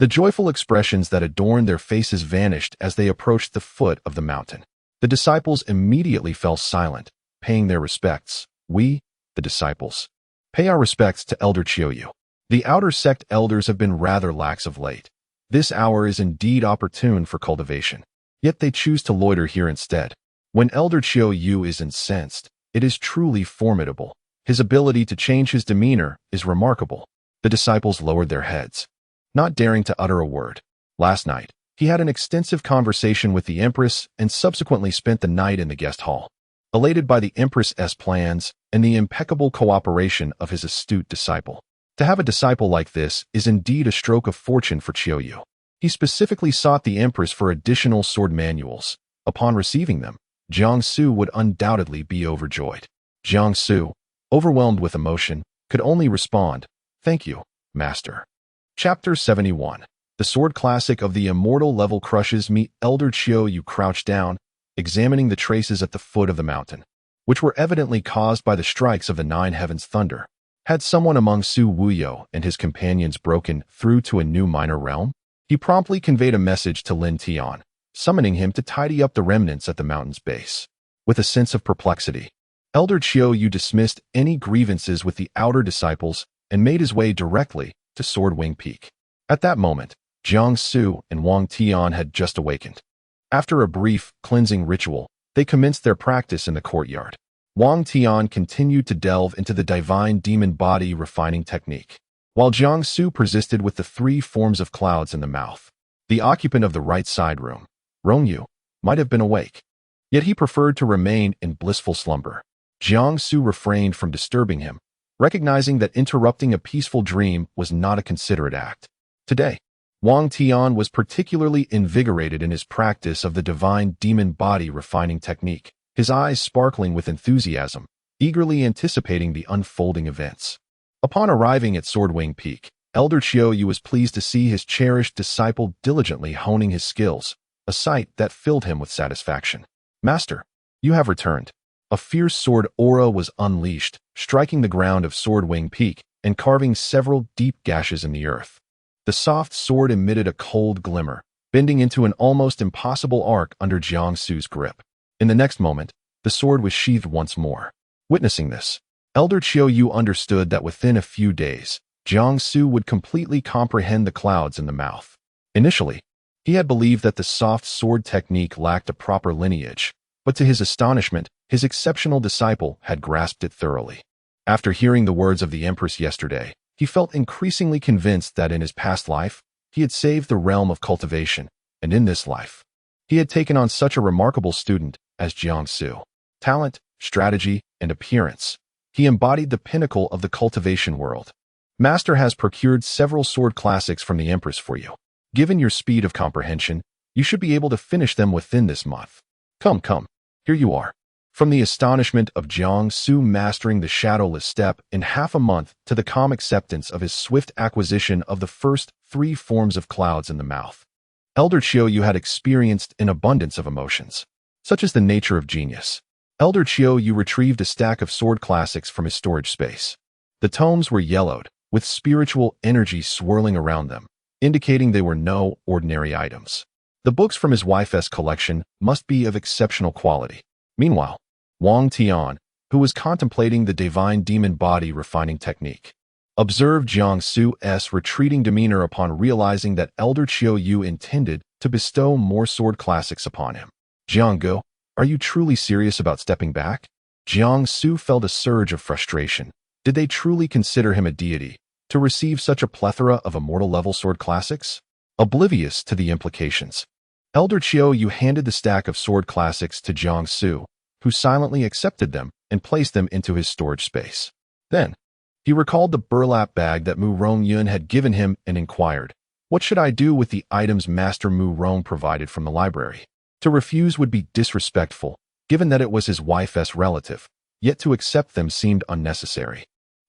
the joyful expressions that adorned their faces vanished as they approached the foot of the mountain. The disciples immediately fell silent, paying their respects. We, the disciples, pay our respects to Elder Qiuyu. The outer sect elders have been rather lax of late. This hour is indeed opportune for cultivation, yet they choose to loiter here instead. When Elder Qiuyu is incensed, it is truly formidable. His ability to change his demeanor is remarkable. The disciples lowered their heads, not daring to utter a word. Last night, He had an extensive conversation with the Empress and subsequently spent the night in the guest hall, elated by the Empress's plans and the impeccable cooperation of his astute disciple. To have a disciple like this is indeed a stroke of fortune for Qiuyu. He specifically sought the Empress for additional sword manuals. Upon receiving them, Jiangsu would undoubtedly be overjoyed. Jiangsu, overwhelmed with emotion, could only respond, "Thank you, Master." Chapter 71. The sword classic of the immortal level crushes me. Elder Qiuyu crouched down, examining the traces at the foot of the mountain, which were evidently caused by the strikes of the nine heavens' thunder. Had someone among Su Wuyo and his companions broken through to a new minor realm? He promptly conveyed a message to Lin Tian, summoning him to tidy up the remnants at the mountain's base. With a sense of perplexity, Elder Qiuyu dismissed any grievances with the outer disciples and made his way directly to Sword Wing Peak. At that moment, Jiang Su and Wang Tian had just awakened. After a brief cleansing ritual, they commenced their practice in the courtyard. Wang Tian continued to delve into the divine demon body refining technique, while Jiang Su persisted with the 3 forms of clouds in the mouth. The occupant of the right side room, Rongyu, might have been awake, yet he preferred to remain in blissful slumber. Jiang Su refrained from disturbing him, recognizing that interrupting a peaceful dream was not a considerate act. Today, Wang Tian was particularly invigorated in his practice of the divine demon body refining technique, his eyes sparkling with enthusiasm, eagerly anticipating the unfolding events. Upon arriving at Swordwing Peak, Elder Qiuyu was pleased to see his cherished disciple diligently honing his skills, a sight that filled him with satisfaction. "Master, you have returned." A fierce sword aura was unleashed, striking the ground of Swordwing Peak and carving several deep gashes in the earth. The soft sword emitted a cold glimmer, bending into an almost impossible arc under Jiang Su's grip. In the next moment, the sword was sheathed once more. Witnessing this, Elder Qiuyu understood that within a few days, Jiang Su would completely comprehend the clouds in the mouth. Initially, he had believed that the soft sword technique lacked a proper lineage, but to his astonishment, his exceptional disciple had grasped it thoroughly. After hearing the words of the Empress yesterday, he felt increasingly convinced that in his past life, he had saved the realm of cultivation, and in this life, he had taken on such a remarkable student as Jiang Su. Talent, strategy, and appearance. He embodied the pinnacle of the cultivation world. Master has procured several sword classics from the Empress for you. Given your speed of comprehension, you should be able to finish them within this month. Come, here you are. From the astonishment of Jiang Su mastering the shadowless step in half a month to the calm acceptance of his swift acquisition of the first 3 forms of clouds in the mouth, Elder Qiuyu had experienced an abundance of emotions. Such is the nature of genius. Elder Qiuyu retrieved a stack of sword classics from his storage space. The tomes were yellowed, with spiritual energy swirling around them, indicating they were no ordinary items. The books from his wife's collection must be of exceptional quality. Meanwhile, Wang Tian, who was contemplating the divine demon body refining technique, observed Jiang Su's retreating demeanor upon realizing that Elder Qiuyu intended to bestow more sword classics upon him. "Jiang Gu, are you truly serious about stepping back?" Jiang Su felt a surge of frustration. Did they truly consider him a deity to receive such a plethora of immortal-level sword classics? Oblivious to the implications, Elder Qiuyu handed the stack of sword classics to Jiang Su, who silently accepted them and placed them into his storage space. Then, he recalled the burlap bag that Mu Rongyun had given him and inquired, "What should I do with the items Master Mu Rong provided from the library?" To refuse would be disrespectful, given that it was his wife's relative, yet to accept them seemed unnecessary,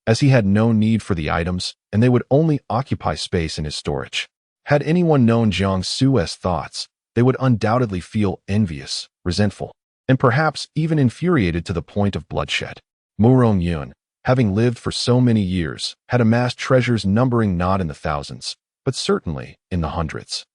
as he had no need for the items and they would only occupy space in his storage. Had anyone known Jiang Su's thoughts, they would undoubtedly feel envious, resentful, and perhaps even infuriated to the point of bloodshed. Mu Rongyun, having lived for so many years, had amassed treasures numbering not in the thousands, but certainly in the hundreds.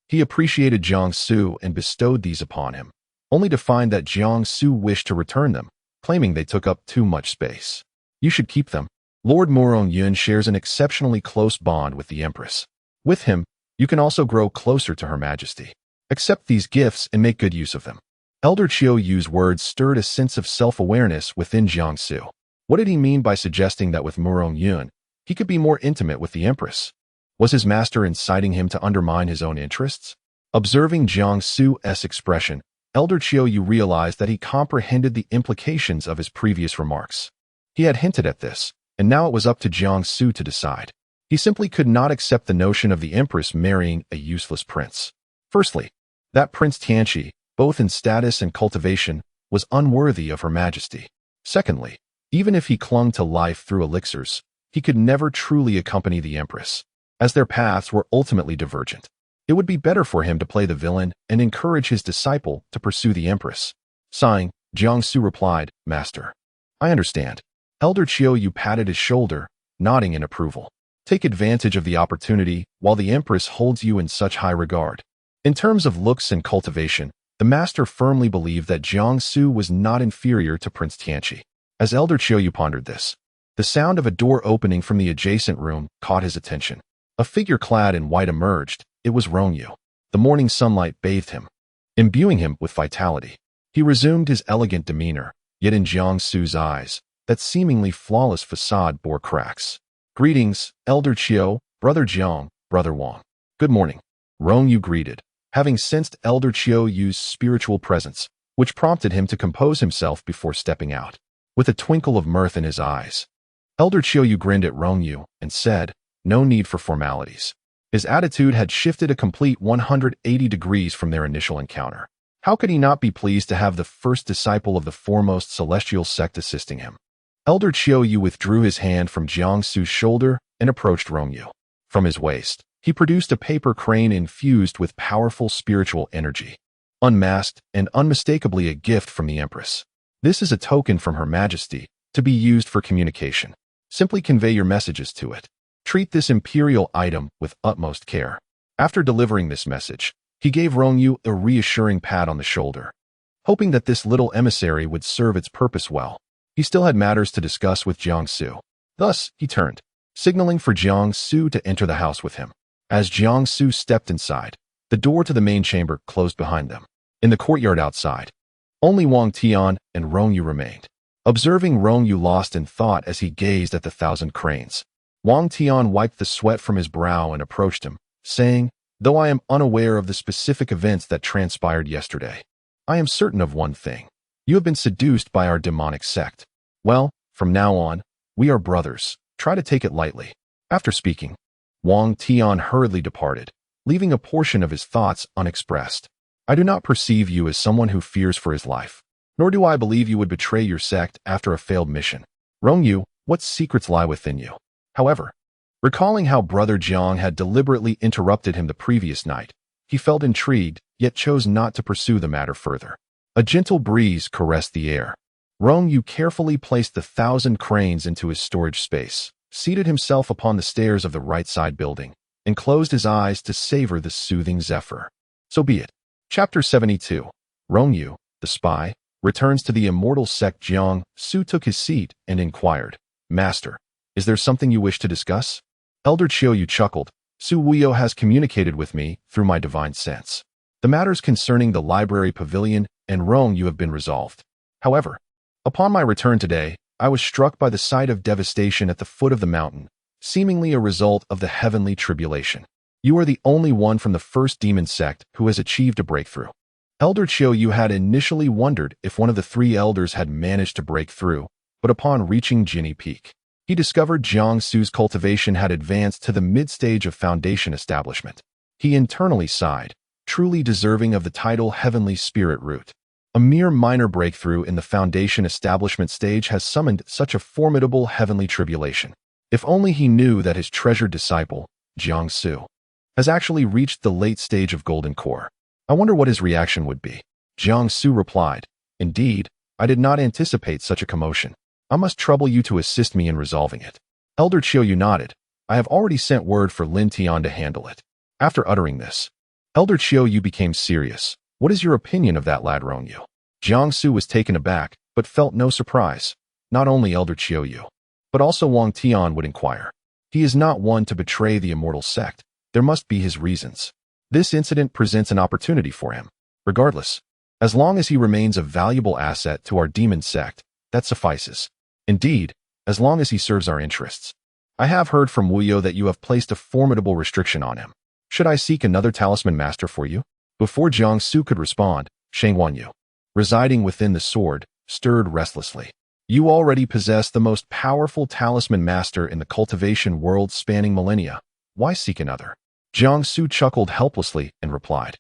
He appreciated Jiang Su and bestowed these upon him, only to find that Jiang Su wished to return them, claiming they took up too much space. "You should keep them. Lord Mu Rongyun shares an exceptionally close bond with the Empress. With him, you can also grow closer to Her Majesty. Accept these gifts and make good use of them." Elder Qiuyu's words stirred a sense of self-awareness within Jiang Su. What did he mean by suggesting that with Mu Rongyun, he could be more intimate with the Empress? Was his master inciting him to undermine his own interests? Observing Jiang Su's expression, Elder Qiu realized that he comprehended the implications of his previous remarks. He had hinted at this, and now it was up to Jiang Su to decide. He simply could not accept the notion of the Empress marrying a useless prince. Firstly, that Prince Tianqi, both in status and cultivation, was unworthy of Her Majesty. Secondly, even if he clung to life through elixirs, he could never truly accompany the Empress, as their paths were ultimately divergent. It would be better for him to play the villain and encourage his disciple to pursue the Empress. Sighing, Jiang Su replied, "Master, I understand." Elder Qiu patted his shoulder, nodding in approval. Take advantage of the opportunity while the Empress holds you in such high regard. In terms of looks and cultivation, the master firmly believed that Jiang Su was not inferior to Prince Tianqi. As Elder Qiu pondered this, the sound of a door opening from the adjacent room caught his attention. A figure clad in white emerged. It was Rongyu. The morning sunlight bathed him, imbuing him with vitality. He resumed his elegant demeanor, yet in Jiang Su's eyes, that seemingly flawless facade bore cracks. "Greetings, Elder Qiu, Brother Jiang, Brother Wang." "Good morning," Rongyu greeted, having sensed Elder Qiu's spiritual presence, which prompted him to compose himself before stepping out. With a twinkle of mirth in his eyes, Elder Qiu grinned at Rongyu and said, "No need for formalities." His attitude had shifted a complete 180 degrees from their initial encounter. How could he not be pleased to have the first disciple of the foremost celestial sect assisting him? Elder Qiu withdrew his hand from Jiang Su's shoulder and approached Rongyu. From his waist, he produced a paper crane infused with powerful spiritual energy, unmasked and unmistakably a gift from the Empress. "This is a token from Her Majesty, to be used for communication. Simply convey your messages to it. Treat this imperial item with utmost care." After delivering this message, he gave Rongyu a reassuring pat on the shoulder. Hoping that this little emissary would serve its purpose well, he still had matters to discuss with Jiang Su. Thus, he turned, signaling for Jiang Su to enter the house with him. As Jiang Su stepped inside, the door to the main chamber closed behind them. In the courtyard outside, only Wang Tian and Rongyu remained. Observing Rongyu lost in thought as he gazed at the 1,000 cranes, Wang Tian wiped the sweat from his brow and approached him, saying, "Though I am unaware of the specific events that transpired yesterday, I am certain of one thing. You have been seduced by our demonic sect. Well, from now on, we are brothers. Try to take it lightly." After speaking, Wang Tian hurriedly departed, leaving a portion of his thoughts unexpressed. "I do not perceive you as someone who fears for his life, nor do I believe you would betray your sect after a failed mission. Rongyu, what secrets lie within you?" However, recalling how Brother Jiang had deliberately interrupted him the previous night, he felt intrigued, yet chose not to pursue the matter further. A gentle breeze caressed the air. Rongyu carefully placed the 1,000 cranes into his storage space, seated himself upon the stairs of the right-side building, and closed his eyes to savor the soothing zephyr. So be it. Chapter 72. Rongyu, the spy, returns to the immortal sect. Jiang Su took his seat and inquired, "Master, is there something you wish to discuss?" Elder Qiu chuckled. "Su Wuyo has communicated with me through my divine sense. The matters concerning the library pavilion and Rongyu have been resolved. However, upon my return today, I was struck by the sight of devastation at the foot of the mountain, seemingly a result of the heavenly tribulation. You are the only one from the first demon sect who has achieved a breakthrough." Elder Qiu had initially wondered if one of the 3 elders had managed to break through, but upon reaching Jinni Peak, he discovered Jiang Su's cultivation had advanced to the mid-stage of foundation establishment. He internally sighed, truly deserving of the title Heavenly Spirit Root. A mere minor breakthrough in the foundation establishment stage has summoned such a formidable heavenly tribulation. If only he knew that his treasured disciple, Jiang Su, has actually reached the late stage of Golden Core. I wonder what his reaction would be. Jiang Su replied, "Indeed, I did not anticipate such a commotion. I must trouble you to assist me in resolving it." Elder Qiu nodded. "I have already sent word for Lin Tian to handle it." After uttering this, Elder Qiu became serious. "What is your opinion of that lad Rongyu?" Jiang Su was taken aback, but felt no surprise. Not only Elder Qiu, but also Wang Tian would inquire. He is not one to betray the immortal sect. There must be his reasons. This incident presents an opportunity for him. Regardless, as long as he remains a valuable asset to our demon sect, that suffices. Indeed, as long as he serves our interests. I have heard from Wuyo that you have placed a formidable restriction on him. Should I seek another talisman master for you? Before Jiangsu could respond, Shang Wanyu, residing within the sword, stirred restlessly. You already possess the most powerful talisman master in the cultivation world spanning millennia. Why seek another? Jiangsu chuckled helplessly and replied,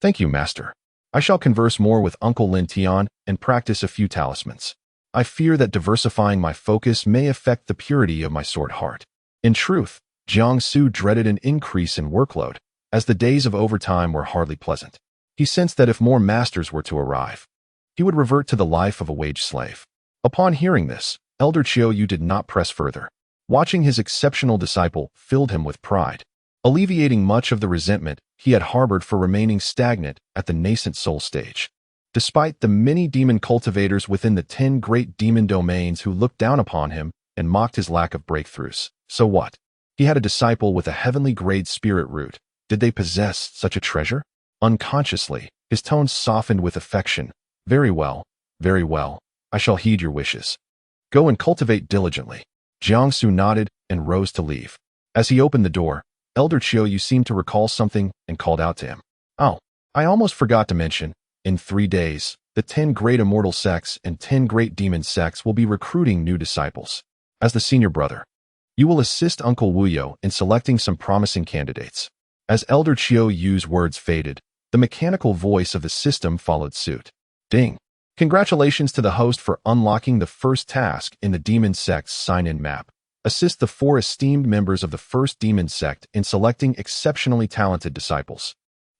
Thank you, master. I shall converse more with Uncle Lin Tian and practice a few talismans. I fear that diversifying my focus may affect the purity of my sword heart. In truth, Jiangsu dreaded an increase in workload, as the days of overtime were hardly pleasant. He sensed that if more masters were to arrive, he would revert to the life of a wage slave. Upon hearing this, Elder Qiuyu did not press further. Watching his exceptional disciple filled him with pride, alleviating much of the resentment he had harbored for remaining stagnant at the nascent soul stage. Despite the many demon cultivators within the 10 great demon domains who looked down upon him and mocked his lack of breakthroughs, so what? He had a disciple with a heavenly grade spirit root. Did they possess such a treasure? Unconsciously, his tone softened with affection. Very well, very well. I shall heed your wishes. Go and cultivate diligently. Jiangsu nodded and rose to leave. As he opened the door, Elder Qiuyu seemed to recall something and called out to him. Oh, I almost forgot to mention, in 3 days, the 10 great immortal sects and 10 great demon sects will be recruiting new disciples. As the senior brother, you will assist Uncle Wuyo in selecting some promising candidates. As Elder Qiuyu's words faded, the mechanical voice of the system followed suit. Ding! Congratulations to the host for unlocking the first task in the Demon Sect's sign-in map. Assist the 4 esteemed members of the first Demon Sect in selecting exceptionally talented disciples.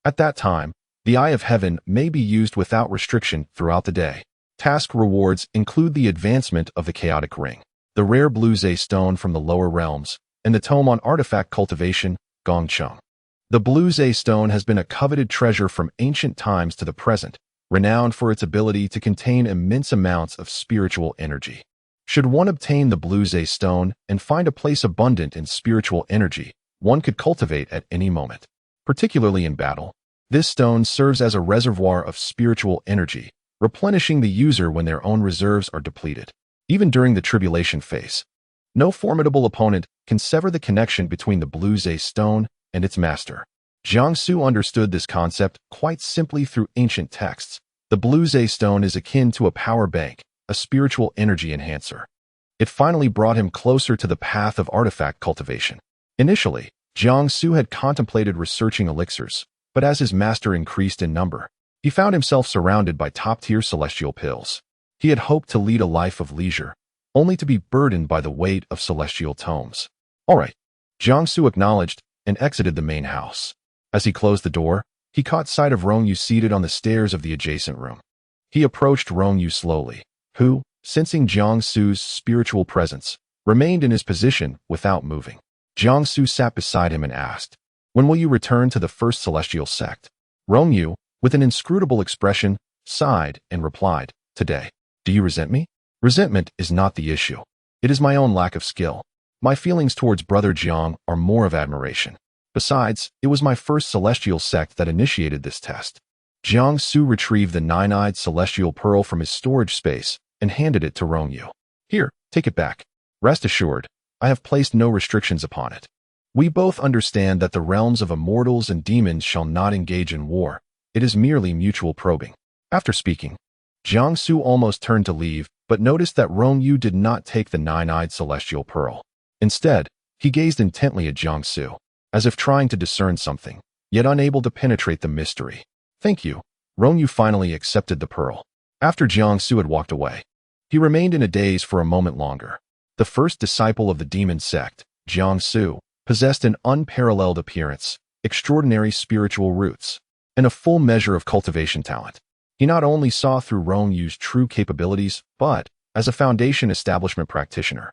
At that time, the Eye of Heaven may be used without restriction throughout the day. Task rewards include the advancement of the Chaotic Ring, the rare Blue Zay Stone from the lower realms, and the tome on artifact cultivation, Gongcheng. The Blue Zay Stone has been a coveted treasure from ancient times to the present, renowned for its ability to contain immense amounts of spiritual energy. Should one obtain the Blue Zay Stone and find a place abundant in spiritual energy, one could cultivate at any moment. Particularly in battle, this stone serves as a reservoir of spiritual energy, replenishing the user when their own reserves are depleted. Even during the tribulation phase, no formidable opponent can sever the connection between the Blue Zay Stone and its master. Jiangsu understood this concept quite simply through ancient texts. The Blue Zay Stone is akin to a power bank, a spiritual energy enhancer. It finally brought him closer to the path of artifact cultivation. Initially, Jiangsu had contemplated researching elixirs, but as his master increased in number, he found himself surrounded by top-tier celestial pills. He had hoped to lead a life of leisure, only to be burdened by the weight of celestial tomes. All right, Jiangsu acknowledged and exited the main house. As he closed the door, he caught sight of Rongyu seated on the stairs of the adjacent room. He approached Rongyu slowly, who, sensing Jiangsu's spiritual presence, remained in his position without moving. Jiangsu sat beside him and asked, When will you return to the first celestial sect? Rongyu, with an inscrutable expression, sighed and replied, Today. Do you resent me? Resentment is not the issue. It is my own lack of skill. My feelings towards Brother Jiang are more of admiration. Besides, it was my first celestial sect that initiated this test. Jiangsu retrieved the 9-eyed celestial pearl from his storage space and handed it to Rongyu. Here, take it back. Rest assured, I have placed no restrictions upon it. We both understand that the realms of immortals and demons shall not engage in war. It is merely mutual probing. After speaking, Jiangsu almost turned to leave, but noticed that Rongyu did not take the 9-eyed celestial pearl. Instead, he gazed intently at Jiangsu, as if trying to discern something, yet unable to penetrate the mystery. Thank you. Rongyu finally accepted the pearl. After Jiangsu had walked away, he remained in a daze for a moment longer. The first disciple of the demon sect, Jiangsu, possessed an unparalleled appearance, extraordinary spiritual roots, and a full measure of cultivation talent. He not only saw through Rongyu's true capabilities, but, as a foundation establishment practitioner,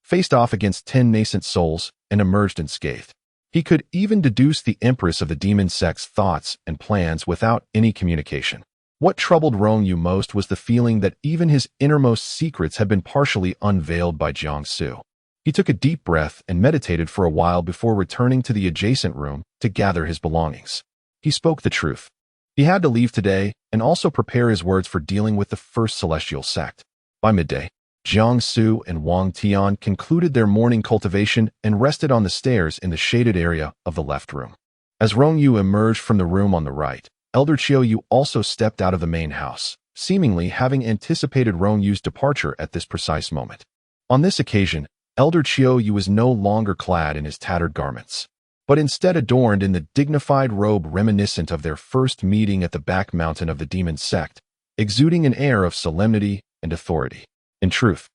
faced off against 10 nascent souls and emerged unscathed. He could even deduce the Empress of the demon sect's thoughts and plans without any communication. What troubled Rongyu most was the feeling that even his innermost secrets had been partially unveiled by Jiangsu. He took a deep breath and meditated for a while before returning to the adjacent room to gather his belongings. He spoke the truth. He had to leave today and also prepare his words for dealing with the first celestial sect. By midday, Jiangsu and Wang Tian concluded their morning cultivation and rested on the stairs in the shaded area of the left room. As Rongyu emerged from the room on the right, Elder Qiuyu also stepped out of the main house, seemingly having anticipated Rongyu's departure at this precise moment. On this occasion, Elder Qiuyu was no longer clad in his tattered garments, but instead adorned in the dignified robe reminiscent of their first meeting at the back mountain of the demon sect, exuding an air of solemnity and authority. In truth,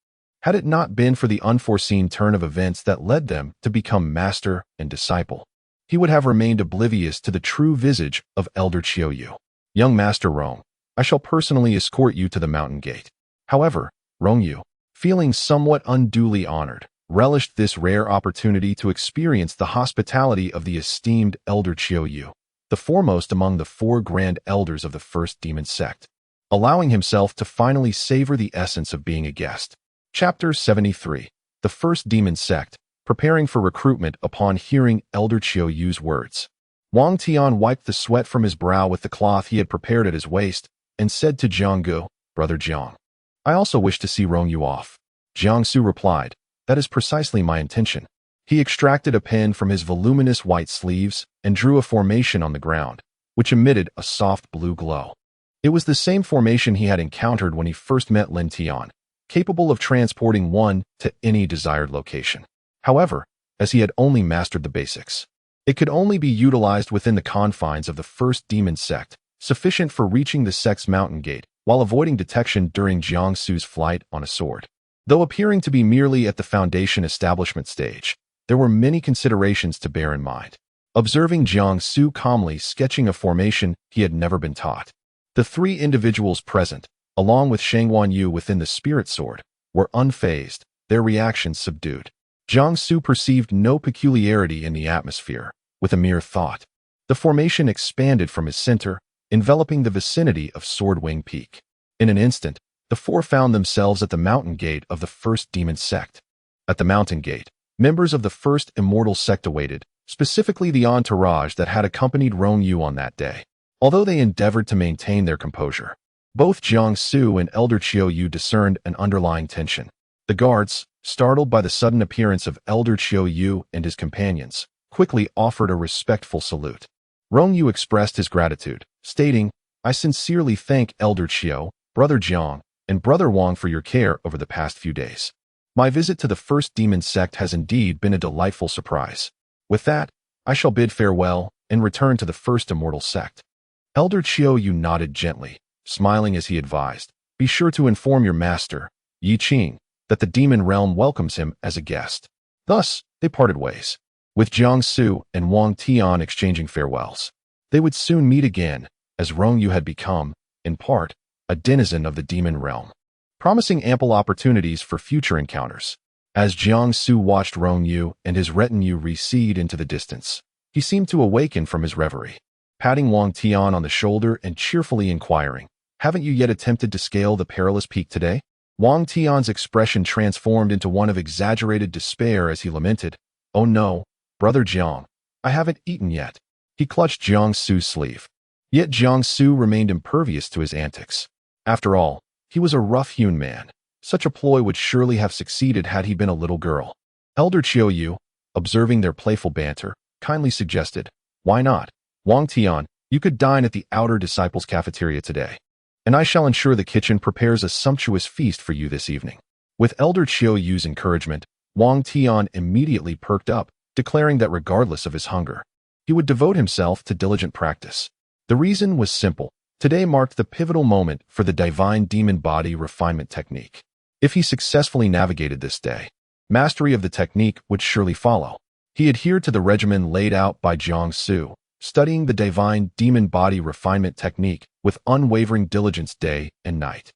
had it not been for the unforeseen turn of events that led them to become master and disciple, he would have remained oblivious to the true visage of Elder Qiuyu. Young Master Rong, I shall personally escort you to the mountain gate. However, Rongyu, feeling somewhat unduly honored, relished this rare opportunity to experience the hospitality of the esteemed Elder Qiuyu, the foremost among the 4 grand elders of the first demon sect, allowing himself to finally savor the essence of being a guest. Chapter 73. The First Demon Sect, preparing for recruitment upon hearing Elder Qiuyu's words. Wang Tian wiped the sweat from his brow with the cloth he had prepared at his waist and said to Jianggu, Brother Jiang, I also wish to see Rongyu off. Jiangsu replied, That is precisely my intention. He extracted a pen from his voluminous white sleeves and drew a formation on the ground, which emitted a soft blue glow. It was the same formation he had encountered when he first met Lin Tian, capable of transporting one to any desired location. However, as he had only mastered the basics, it could only be utilized within the confines of the first demon sect, sufficient for reaching the sect's mountain gate while avoiding detection during Jiangsu's flight on a sword. Though appearing to be merely at the foundation establishment stage, there were many considerations to bear in mind. Observing Jiangsu calmly sketching a formation he had never been taught, the 3 individuals present, along with Shangguan Yu within the spirit sword, were unfazed, their reactions subdued. Jiangsu perceived no peculiarity in the atmosphere. With a mere thought, the formation expanded from his center, enveloping the vicinity of Swordwing Peak. In an instant, the 4 found themselves at the mountain gate of the first demon sect. At the mountain gate, members of the first immortal sect awaited, specifically the entourage that had accompanied Rongyu on that day. Although they endeavored to maintain their composure, both Jiangsu and Elder Qiuyu discerned an underlying tension. The guards, startled by the sudden appearance of Elder Qiuyu and his companions, quickly offered a respectful salute. Rongyu expressed his gratitude, stating, I sincerely thank Elder Qiu, Brother Jiang, and Brother Wang for your care over the past few days. My visit to the first demon sect has indeed been a delightful surprise. With that, I shall bid farewell and return to the first immortal sect. Elder Qiuyu nodded gently, smiling as he advised, Be sure to inform your master, Yi Qing, that the demon realm welcomes him as a guest. Thus, they parted ways, with Jiangsu and Wang Tian exchanging farewells. They would soon meet again, as Rongyu had become, in part, a denizen of the demon realm, promising ample opportunities for future encounters. As Jiangsu watched Rongyu and his retinue recede into the distance, he seemed to awaken from his reverie, patting Wang Tian on the shoulder and cheerfully inquiring, Haven't you yet attempted to scale the perilous peak today? Wang Tian's expression transformed into one of exaggerated despair as he lamented, Oh no, Brother Jiang, I haven't eaten yet. He clutched Jiangsu's sleeve. Yet Jiangsu remained impervious to his antics. After all, he was a rough-hewn man. Such a ploy would surely have succeeded had he been a little girl. Elder Qiuyu, observing their playful banter, kindly suggested, Why not? Wang Tian, you could dine at the outer disciples' cafeteria today, and I shall ensure the kitchen prepares a sumptuous feast for you this evening. With Elder Qiuyu's encouragement, Wang Tian immediately perked up, declaring that regardless of his hunger, he would devote himself to diligent practice. The reason was simple. Today marked the pivotal moment for the divine demon body refinement technique. If he successfully navigated this day, mastery of the technique would surely follow. He adhered to the regimen laid out by Jiangsu, studying the divine demon body refinement technique with unwavering diligence day and night,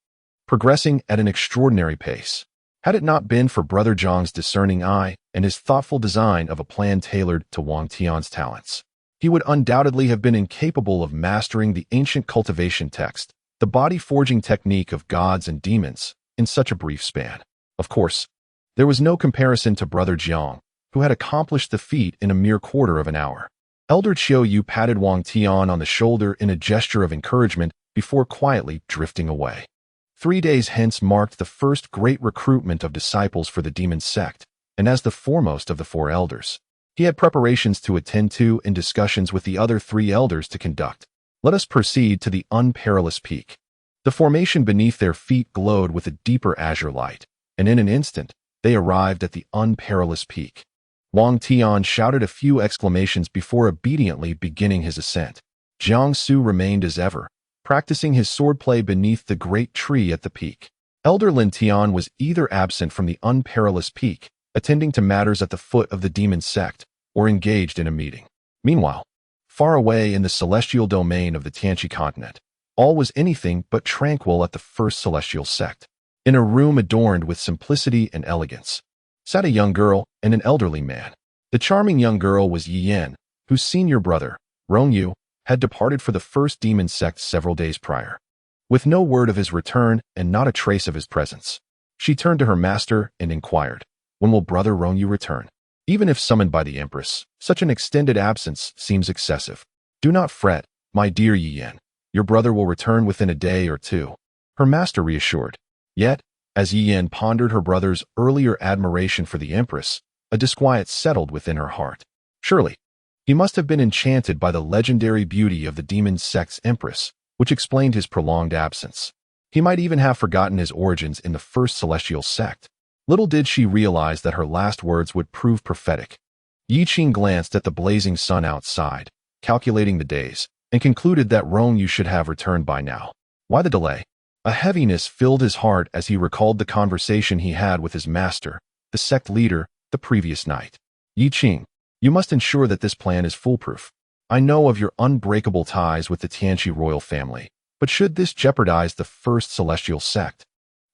progressing at an extraordinary pace. Had it not been for Brother Jiang's discerning eye and his thoughtful design of a plan tailored to Wang Tian's talents, he would undoubtedly have been incapable of mastering the ancient cultivation text, the body-forging technique of gods and demons, in such a brief span. Of course, there was no comparison to Brother Jiang, who had accomplished the feat in a mere quarter of an hour. Elder Qiuyu patted Wang Tian on the shoulder in a gesture of encouragement before quietly drifting away. 3 days hence marked the first great recruitment of disciples for the demon sect, and as the foremost of the 4 elders, he had preparations to attend to and discussions with the other 3 elders to conduct. Let us proceed to the unperilous peak. The formation beneath their feet glowed with a deeper azure light, and in an instant, they arrived at the unperilous peak. Wang Tian shouted a few exclamations before obediently beginning his ascent. Jiang Su remained as ever, practicing his swordplay beneath the great tree at the peak. Elder Lin Tian was either absent from the unperilous peak, attending to matters at the foot of the demon sect, or engaged in a meeting. Meanwhile, far away in the celestial domain of the Tianqi continent, all was anything but tranquil at the first celestial sect. In a room adorned with simplicity and elegance, sat a young girl and an elderly man. The charming young girl was Yi Yan, whose senior brother, Rong Yu, had departed for the first demon sect several days prior. With no word of his return and not a trace of his presence, she turned to her master and inquired, "When will brother Rong Yu return?" Even if summoned by the Empress, such an extended absence seems excessive. "Do not fret, my dear Yi Yan. Your brother will return within a day or two," her master reassured. Yet, as Yi Yan pondered her brother's earlier admiration for the Empress, a disquiet settled within her heart. Surely, he must have been enchanted by the legendary beauty of the demon sect's Empress, which explained his prolonged absence. He might even have forgotten his origins in the first celestial sect. Little did she realize that her last words would prove prophetic. Yi Qing glanced at the blazing sun outside, calculating the days, and concluded that Rong Yu should have returned by now. Why the delay? A heaviness filled his heart as he recalled the conversation he had with his master, the sect leader, the previous night. "Yi Qing, you must ensure that this plan is foolproof. I know of your unbreakable ties with the Tianqi royal family, but should this jeopardize the first celestial sect,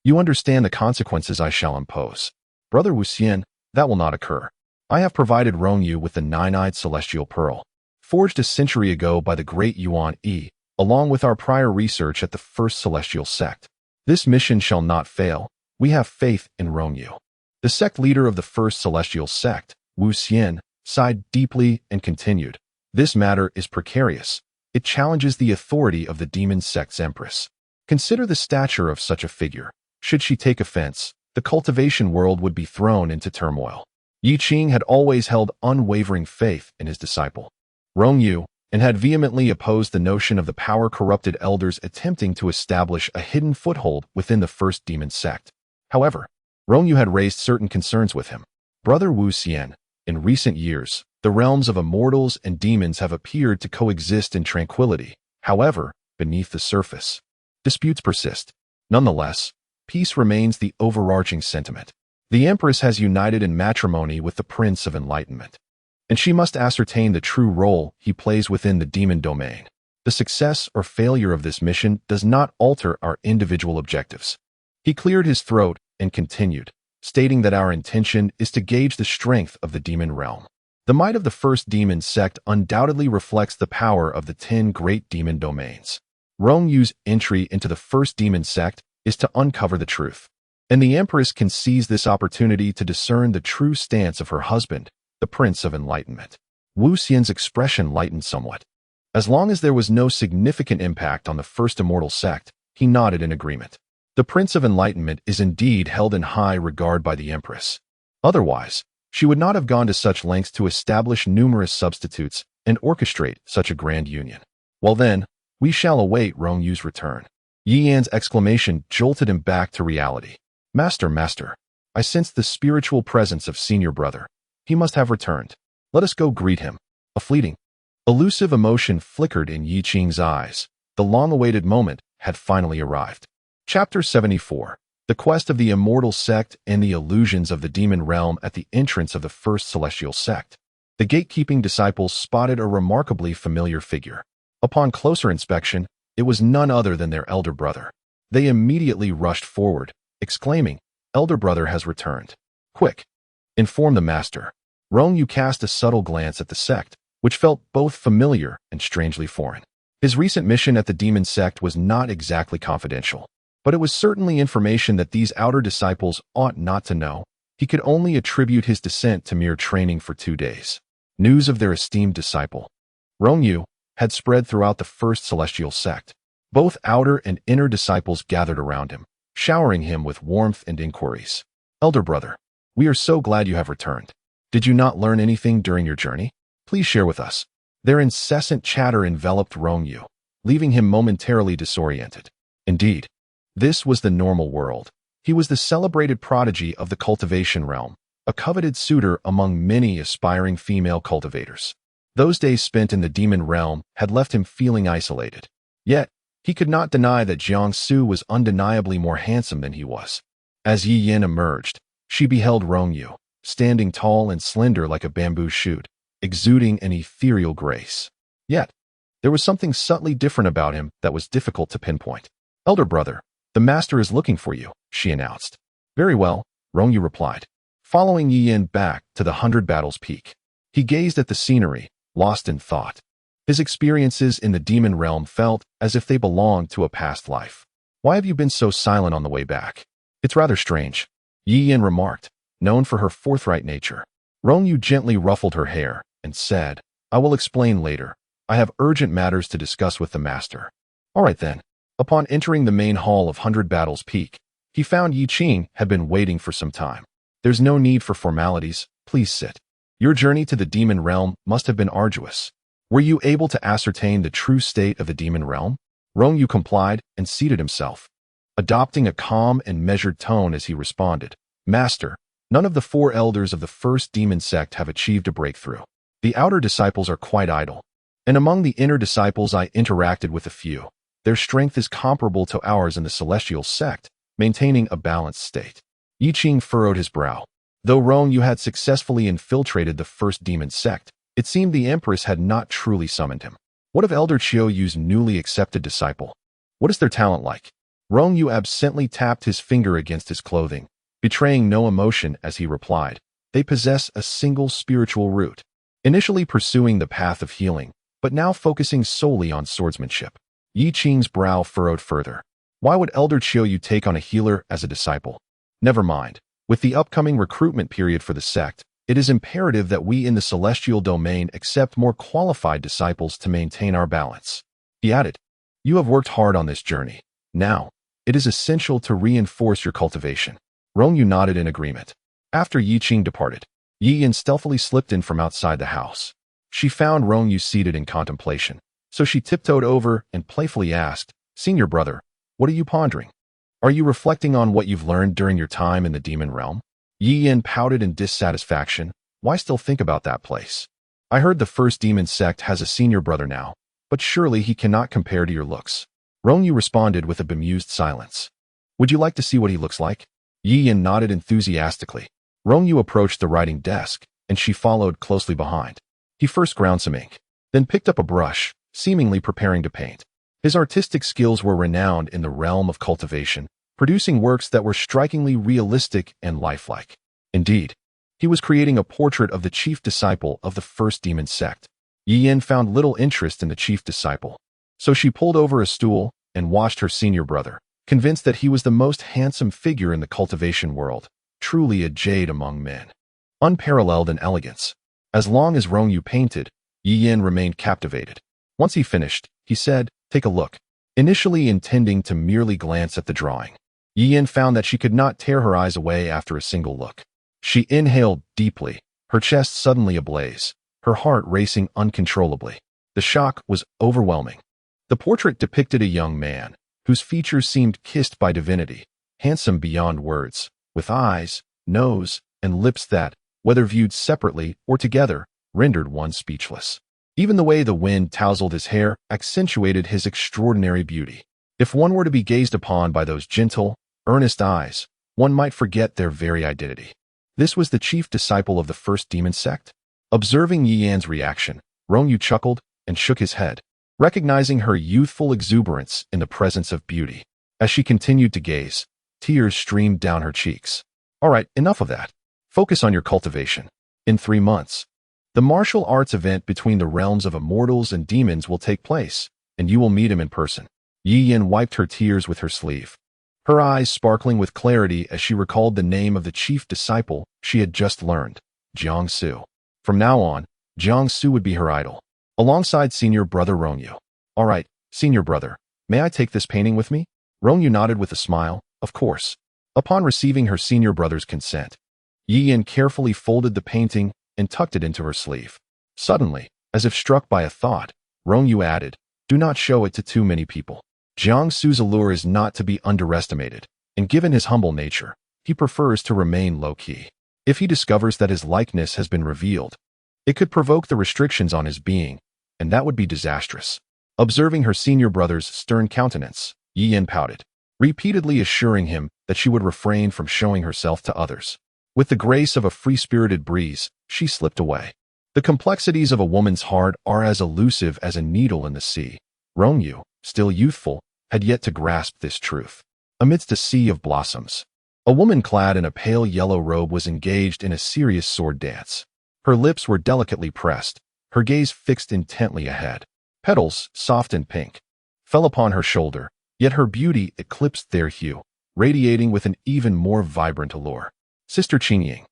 you understand the consequences I shall impose. Brother Wu Xian, that will not occur. I have provided Rong Yu with the nine-eyed celestial pearl, forged a century ago by the great Yuan Yi, along with our prior research at the first celestial sect. This mission shall not fail. We have faith in Rong Yu." The sect leader of the first celestial sect, Wu Xian, sighed deeply and continued, "This matter is precarious. It challenges the authority of the demon sect's empress. Consider the stature of such a figure. Should she take offense, the cultivation world would be thrown into turmoil." Yi Qing had always held unwavering faith in his disciple, Rong Yu, and had vehemently opposed the notion of the power-corrupted elders attempting to establish a hidden foothold within the first demon sect. However, Rong Yu had raised certain concerns with him. "Brother Wu Xian, in recent years, the realms of immortals and demons have appeared to coexist in tranquility. However, beneath the surface, disputes persist. Nonetheless, peace remains the overarching sentiment. The Empress has united in matrimony with the Prince of Enlightenment, and she must ascertain the true role he plays within the demon domain. The success or failure of this mission does not alter our individual objectives." He cleared his throat and continued, stating that our intention is to gauge the strength of the demon realm. The might of the first demon sect undoubtedly reflects the power of the 10 great demon domains. Rong Yu's entry into the first demon sect is to uncover the truth, and the Empress can seize this opportunity to discern the true stance of her husband, the Prince of Enlightenment. Wu Xian's expression lightened somewhat. As long as there was no significant impact on the first immortal sect, he nodded in agreement. The Prince of Enlightenment is indeed held in high regard by the Empress. Otherwise, she would not have gone to such lengths to establish numerous substitutes and orchestrate such a grand union. "Well then, we shall await Rong Yu's return." Yi Yan's exclamation jolted him back to reality. Master, I sense the spiritual presence of senior brother. He must have returned. Let us go greet him." A fleeting, elusive emotion flickered in Yi Qing's eyes. The long-awaited moment had finally arrived. Chapter 74. The Quest of the Immortal Sect and the Illusions of the Demon Realm. At the entrance of the first celestial sect, the gatekeeping disciples spotted a remarkably familiar figure. Upon closer inspection, it was none other than their elder brother. They immediately rushed forward, exclaiming, "Elder brother has returned. Quick, inform the master." Rong Yu cast a subtle glance at the sect, which felt both familiar and strangely foreign. His recent mission at the demon sect was not exactly confidential, but it was certainly information that these outer disciples ought not to know. He could only attribute his descent to mere training for 2 days. News of their esteemed disciple, Rong Yu, had spread throughout the first celestial sect. Both outer and inner disciples gathered around him, showering him with warmth and inquiries. "Elder brother, we are so glad you have returned. Did you not learn anything during your journey? Please share with us." Their incessant chatter enveloped Rong Yu, leaving him momentarily disoriented. Indeed, this was the normal world. He was the celebrated prodigy of the cultivation realm, a coveted suitor among many aspiring female cultivators. Those days spent in the demon realm had left him feeling isolated. Yet, he could not deny that Jiangsu was undeniably more handsome than he was. As Yi Yin emerged, she beheld Rongyu, standing tall and slender like a bamboo shoot, exuding an ethereal grace. Yet, there was something subtly different about him that was difficult to pinpoint. "Elder brother, the master is looking for you," she announced. "Very well," Rongyu replied, following Yi Yin back to the 100 Battles Peak. He gazed at the scenery, lost in thought. His experiences in the demon realm felt as if they belonged to a past life. "Why have you been so silent on the way back? It's rather strange," Yi Yin remarked, known for her forthright nature. Rongyu gently ruffled her hair and said, "I will explain later. I have urgent matters to discuss with the master." "All right then." Upon entering the main hall of 100 Battles Peak, he found Yi Qing had been waiting for some time. "There's no need for formalities. Please sit. Your journey to the demon realm must have been arduous. Were you able to ascertain the true state of the demon realm?" Rongyu complied and seated himself, adopting a calm and measured tone as he responded, "Master, none of the 4 elders of the first demon sect have achieved a breakthrough. The outer disciples are quite idle, and among the inner disciples I interacted with a few. Their strength is comparable to ours in the celestial sect, maintaining a balanced state." Yi Qing furrowed his brow. Though Rongyu had successfully infiltrated the first demon sect, it seemed the Empress had not truly summoned him. "What of Elder Qiuyu's newly accepted disciple? What is their talent like?" Rongyu absently tapped his finger against his clothing, betraying no emotion as he replied, "They possess a single spiritual root, initially pursuing the path of healing, but now focusing solely on swordsmanship." Yi Qing's brow furrowed further. "Why would Elder Qiuyu take on a healer as a disciple? Never mind. With the upcoming recruitment period for the sect, it is imperative that we in the celestial domain accept more qualified disciples to maintain our balance." He added, "You have worked hard on this journey. Now, it is essential to reinforce your cultivation." Rongyu nodded in agreement. After Yi Qing departed, Yi Yin stealthily slipped in from outside the house. She found Rongyu seated in contemplation, so she tiptoed over and playfully asked, "Senior brother, what are you pondering? Are you reflecting on what you've learned during your time in the demon realm?" Yi Yin pouted in dissatisfaction. "Why still think about that place? I heard the first demon sect has a senior brother now, but surely he cannot compare to your looks." Rongyu responded with a bemused silence. "Would you like to see what he looks like?" Yi Yin nodded enthusiastically. Rongyu approached the writing desk, and she followed closely behind. He first ground some ink, then picked up a brush, seemingly preparing to paint. His artistic skills were renowned in the realm of cultivation, producing works that were strikingly realistic and lifelike. Indeed, he was creating a portrait of the chief disciple of the first demon sect. Yi Yin found little interest in the chief disciple, so she pulled over a stool and watched her senior brother, convinced that he was the most handsome figure in the cultivation world, truly a jade among men, unparalleled in elegance. As long as Rongyu painted, Yi Yin remained captivated. Once he finished, he said, "Take a look." Initially intending to merely glance at the drawing, Yi Yin found that she could not tear her eyes away after a single look. She inhaled deeply, her chest suddenly ablaze, her heart racing uncontrollably. The shock was overwhelming. The portrait depicted a young man, whose features seemed kissed by divinity, handsome beyond words, with eyes, nose, and lips that, whether viewed separately or together, rendered one speechless. Even the way the wind tousled his hair accentuated his extraordinary beauty. If one were to be gazed upon by those gentle, earnest eyes, one might forget their very identity. This was the chief disciple of the first demon sect? Observing Yi Yan's reaction, Rongyu chuckled and shook his head, recognizing her youthful exuberance in the presence of beauty. As she continued to gaze, tears streamed down her cheeks. "All right, enough of that. Focus on your cultivation. In 3 months, the martial arts event between the realms of immortals and demons will take place, and you will meet him in person." Yi Yin wiped her tears with her sleeve, her eyes sparkling with clarity as she recalled the name of the chief disciple she had just learned, Jiangsu. From now on, Jiangsu would be her idol, alongside senior brother Rongyu. "All right, senior brother, may I take this painting with me?" Rongyu nodded with a smile. "Of course." Upon receiving her senior brother's consent, Yi Yin carefully folded the painting and tucked it into her sleeve. Suddenly, as if struck by a thought, Rongyu added, Do not show it to too many people. Jiangsu's allure is not to be underestimated, and given his humble nature, he prefers to remain low-key. If he discovers that his likeness has been revealed, it could provoke the restrictions on his being, and that would be disastrous. Observing her senior brother's stern countenance, Yi Yin pouted, repeatedly assuring him that she would refrain from showing herself to others. With the grace of a free-spirited breeze, she slipped away. The complexities of a woman's heart are as elusive as a needle in the sea. Rongyu, still youthful, had yet to grasp this truth. Amidst a sea of blossoms, a woman clad in a pale yellow robe was engaged in a serious sword dance. Her lips were delicately pressed, her gaze fixed intently ahead. Petals, soft and pink, fell upon her shoulder, yet her beauty eclipsed their hue, radiating with an even more vibrant allure. Sister Qingying,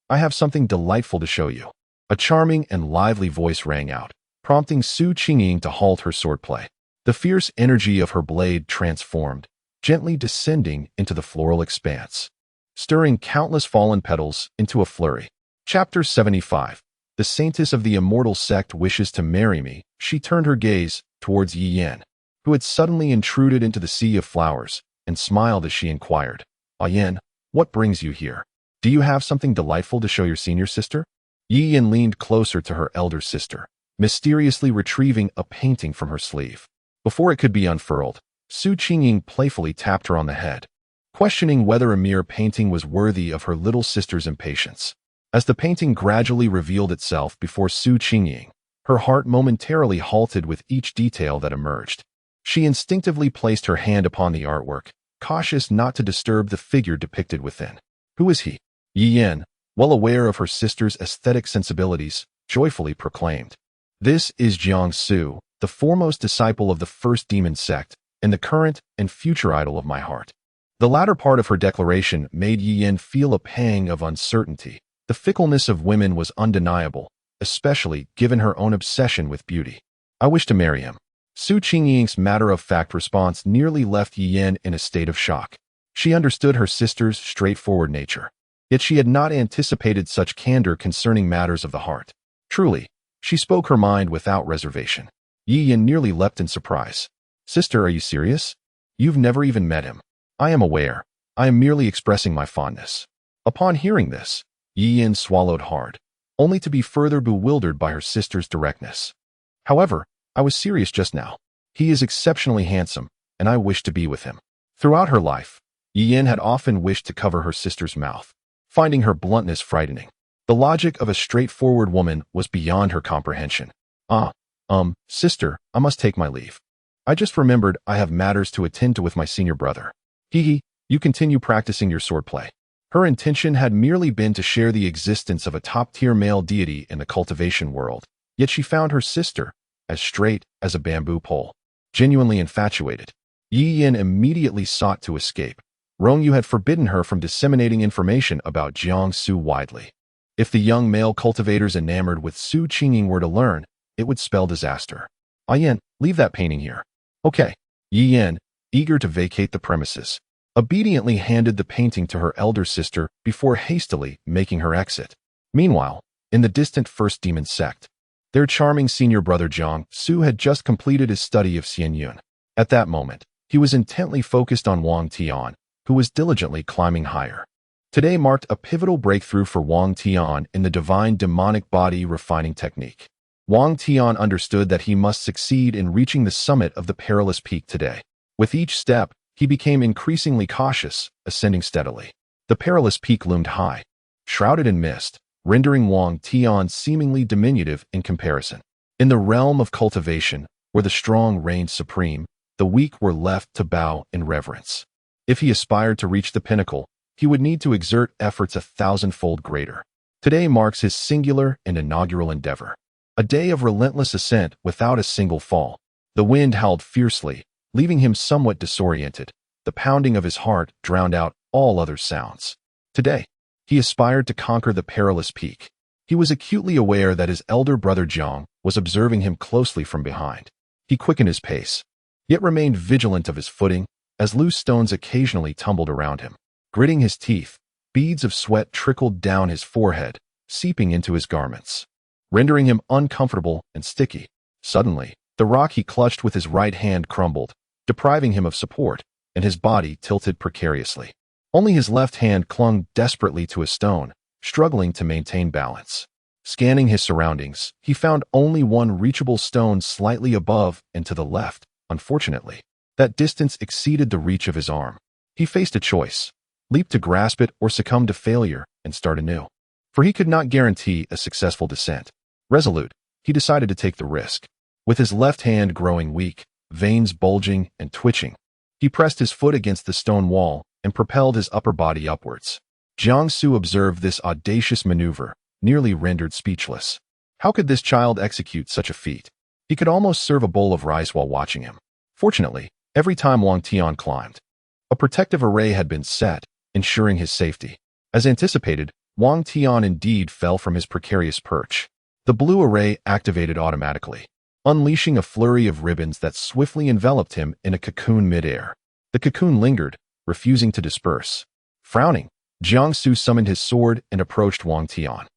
I have something delightful to show you. A charming and lively voice rang out, prompting Su Qingying to halt her swordplay. The fierce energy of her blade transformed, gently descending into the floral expanse, stirring countless fallen petals into a flurry. Chapter 75. The Saintess of the Immortal Sect wishes to marry me. She turned her gaze towards Yi Yin, who had suddenly intruded into the sea of flowers, and smiled as she inquired, Yin, what brings you here? Do you have something delightful to show your senior sister? Yi Yin leaned closer to her elder sister, mysteriously retrieving a painting from her sleeve. Before it could be unfurled, Su Qingying playfully tapped her on the head, questioning whether a mere painting was worthy of her little sister's impatience. As the painting gradually revealed itself before Su Qingying, her heart momentarily halted with each detail that emerged. She instinctively placed her hand upon the artwork, cautious not to disturb the figure depicted within. Who is he? Yi Yin, well aware of her sister's aesthetic sensibilities, joyfully proclaimed. This is Jiangsu, the foremost disciple of the first demon sect, and the current and future idol of my heart. The latter part of her declaration made Yi Yin feel a pang of uncertainty. The fickleness of women was undeniable, especially given her own obsession with beauty. I wish to marry him. Su Qingying's matter-of-fact response nearly left Yi Yin in a state of shock. She understood her sister's straightforward nature, yet she had not anticipated such candor concerning matters of the heart. Truly, she spoke her mind without reservation. Yi Yin nearly leapt in surprise. Sister, are you serious? You've never even met him. I am aware. I am merely expressing my fondness. Upon hearing this, Yi Yin swallowed hard, only to be further bewildered by her sister's directness. However, I was serious just now. He is exceptionally handsome, and I wish to be with him. Throughout her life, Yi Yin had often wished to cover her sister's mouth, finding her bluntness frightening. The logic of a straightforward woman was beyond her comprehension. Sister, I must take my leave. I just remembered I have matters to attend to with my senior brother. You continue practicing your swordplay. Her intention had merely been to share the existence of a top-tier male deity in the cultivation world, yet she found her sister as straight as a bamboo pole. Genuinely infatuated, Yi Yin immediately sought to escape. Rongyu had forbidden her from disseminating information about Jiangsu widely. If the young male cultivators enamored with Su Qingying were to learn, it would spell disaster. Yin, leave that painting here. Okay. Yi Yin, eager to vacate the premises, obediently handed the painting to her elder sister before hastily making her exit. Meanwhile, in the distant First Demon Sect, their charming senior brother Jiangsu had just completed his study of Xianyun. At that moment, he was intently focused on Wang Tian, who was diligently climbing higher. Today marked a pivotal breakthrough for Wang Tian in the divine demonic body refining technique. Wang Tian understood that he must succeed in reaching the summit of the perilous peak today. With each step, he became increasingly cautious, ascending steadily. The perilous peak loomed high, shrouded in mist, rendering Wang Tian seemingly diminutive in comparison. In the realm of cultivation, where the strong reigned supreme, the weak were left to bow in reverence. If he aspired to reach the pinnacle, he would need to exert efforts 1,000-fold greater. Today marks his singular and inaugural endeavor. A day of relentless ascent without a single fall. The wind howled fiercely, leaving him somewhat disoriented. The pounding of his heart drowned out all other sounds. Today, he aspired to conquer the perilous peak. He was acutely aware that his elder brother Jiang was observing him closely from behind. He quickened his pace, yet remained vigilant of his footing as loose stones occasionally tumbled around him. Gritting his teeth, beads of sweat trickled down his forehead, seeping into his garments, rendering him uncomfortable and sticky. Suddenly, The rock he clutched with his right hand crumbled, depriving him of support, and his body tilted precariously. Only his left hand clung desperately to a stone, struggling to maintain balance. Scanning his surroundings, he found only one reachable stone slightly above and to the left. Unfortunately, that distance exceeded the reach of his arm. He faced a choice: leap to grasp it or succumb to failure and start anew. For he could not guarantee a successful descent. Resolute, he decided to take the risk. With his left hand growing weak, veins bulging and twitching, he pressed his foot against the stone wall and propelled his upper body upwards. Jiangsu observed this audacious maneuver, nearly rendered speechless. How could this child execute such a feat? He could almost serve a bowl of rice while watching him. Fortunately, every time Wang Tian climbed, a protective array had been set, ensuring his safety. As anticipated, Wang Tian indeed fell from his precarious perch. The blue array activated automatically, unleashing a flurry of ribbons that swiftly enveloped him in a cocoon midair. The cocoon lingered, refusing to disperse. Frowning, Jiangsu summoned his sword and approached Wang Tian.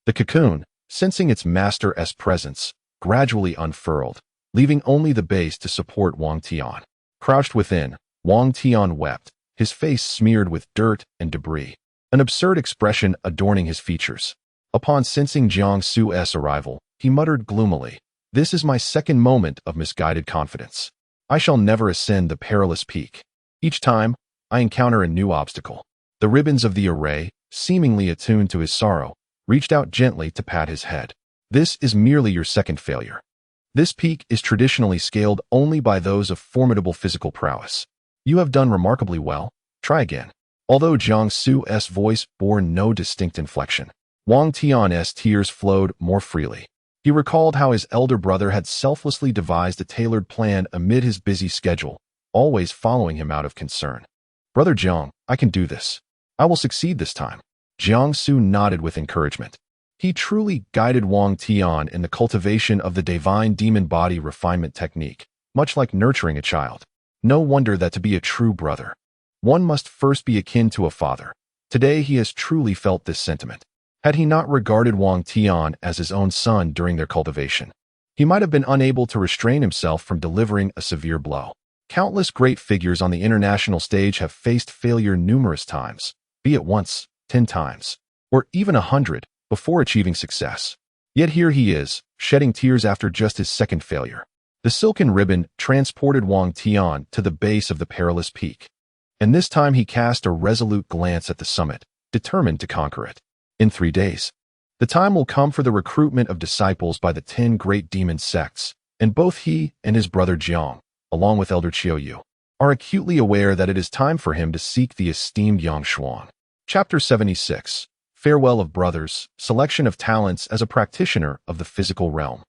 The cocoon, sensing its master's presence, gradually unfurled, leaving only the base to support Wang Tian. Crouched within, Wang Tian wept, his face smeared with dirt and debris, an absurd expression adorning his features. Upon sensing Jiangsu's arrival, he muttered gloomily, "This is my second moment of misguided confidence. I shall never ascend the perilous peak. Each time, I encounter a new obstacle." The ribbons of the array, seemingly attuned to his sorrow, reached out gently to pat his head. "This is merely your second failure. This peak is traditionally scaled only by those of formidable physical prowess. You have done remarkably well. Try again." Although Jiangsu's voice bore no distinct inflection, Wang Tian's tears flowed more freely. He recalled how his elder brother had selflessly devised a tailored plan amid his busy schedule, always following him out of concern. "Brother Jiang, I can do this. I will succeed this time." Jiangsu nodded with encouragement. He truly guided Wang Tian in the cultivation of the divine demon body refinement technique, much like nurturing a child. No wonder that to be a true brother, one must first be akin to a father. Today he has truly felt this sentiment. Had he not regarded Wang Tian as his own son during their cultivation, he might have been unable to restrain himself from delivering a severe blow. Countless great figures on the international stage have faced failure numerous times, be it once, 10 times, or even 100, before achieving success. Yet here he is, shedding tears after just his second failure. The silken ribbon transported Wang Tian to the base of the perilous peak, and this time he cast a resolute glance at the summit, determined to conquer it. In 3 days, the time will come for the recruitment of disciples by the 10 great demon sects, and both he and his brother Jiang, along with Elder Qiuyu, are acutely aware that it is time for him to seek the esteemed Yang Xuan. Chapter 76. Farewell of Brothers, Selection of Talents as a Practitioner of the Physical Realm.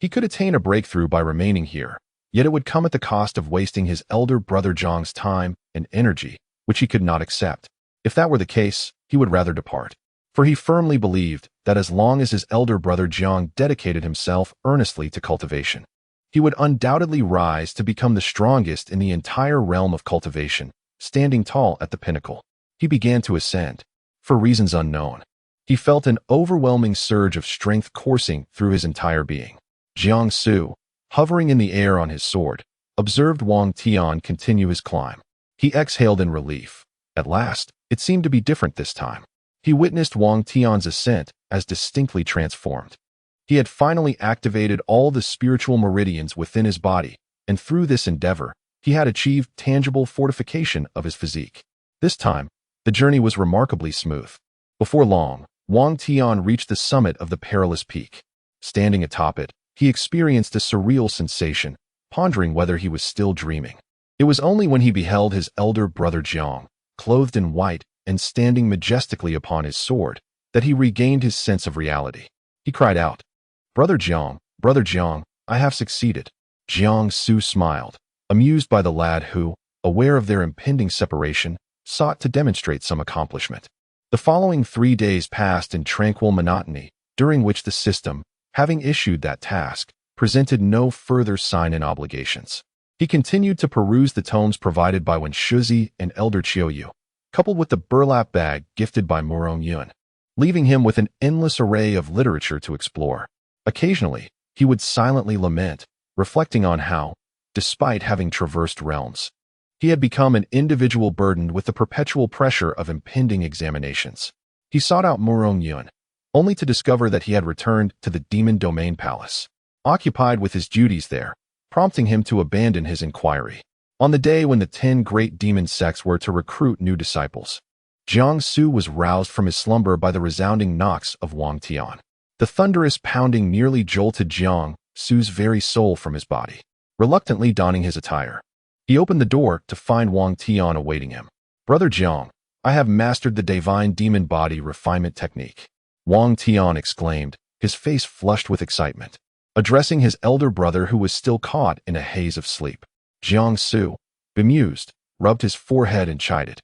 He could attain a breakthrough by remaining here, yet it would come at the cost of wasting his elder brother Jiang's time and energy, which he could not accept. If that were the case, he would rather depart. For he firmly believed that as long as his elder brother Jiang dedicated himself earnestly to cultivation, he would undoubtedly rise to become the strongest in the entire realm of cultivation, standing tall at the pinnacle. He began to ascend. For reasons unknown, he felt an overwhelming surge of strength coursing through his entire being. Jiangsu, hovering in the air on his sword, observed Wang Tian continue his climb. He exhaled in relief. At last, it seemed to be different this time. He witnessed Wang Tian's ascent as distinctly transformed. He had finally activated all the spiritual meridians within his body, and through this endeavor, he had achieved tangible fortification of his physique. This time, the journey was remarkably smooth. Before long, Wang Tian reached the summit of the perilous peak. Standing atop it, he experienced a surreal sensation, pondering whether he was still dreaming. It was only when he beheld his elder brother Jiang, clothed in white and standing majestically upon his sword, that he regained his sense of reality. He cried out, Brother Jiang, I have succeeded." Jiangsu smiled, amused by the lad who, aware of their impending separation, sought to demonstrate some accomplishment. The following 3 days passed in tranquil monotony, during which the system, having issued that task, presented no further sign and obligations. He continued to peruse the tomes provided by Wen Shuzi and Elder Qiuyu, coupled with the burlap bag gifted by Murong Yun, leaving him with an endless array of literature to explore. Occasionally, he would silently lament, reflecting on how, despite having traversed realms, he had become an individual burdened with the perpetual pressure of impending examinations. He sought out Murong Yun, only to discover that he had returned to the Demon Domain Palace, occupied with his duties there, prompting him to abandon his inquiry. On the day when the 10 great demon sects were to recruit new disciples, Jiang Su was roused from his slumber by the resounding knocks of Wang Tian. The thunderous pounding nearly jolted Jiang Su's very soul from his body. Reluctantly donning his attire, he opened the door to find Wang Tian awaiting him. "Brother Jiang, I have mastered the divine demon body refinement technique," Wang Tian exclaimed, his face flushed with excitement. Addressing his elder brother who was still caught in a haze of sleep, Jiang Su, bemused, rubbed his forehead and chided.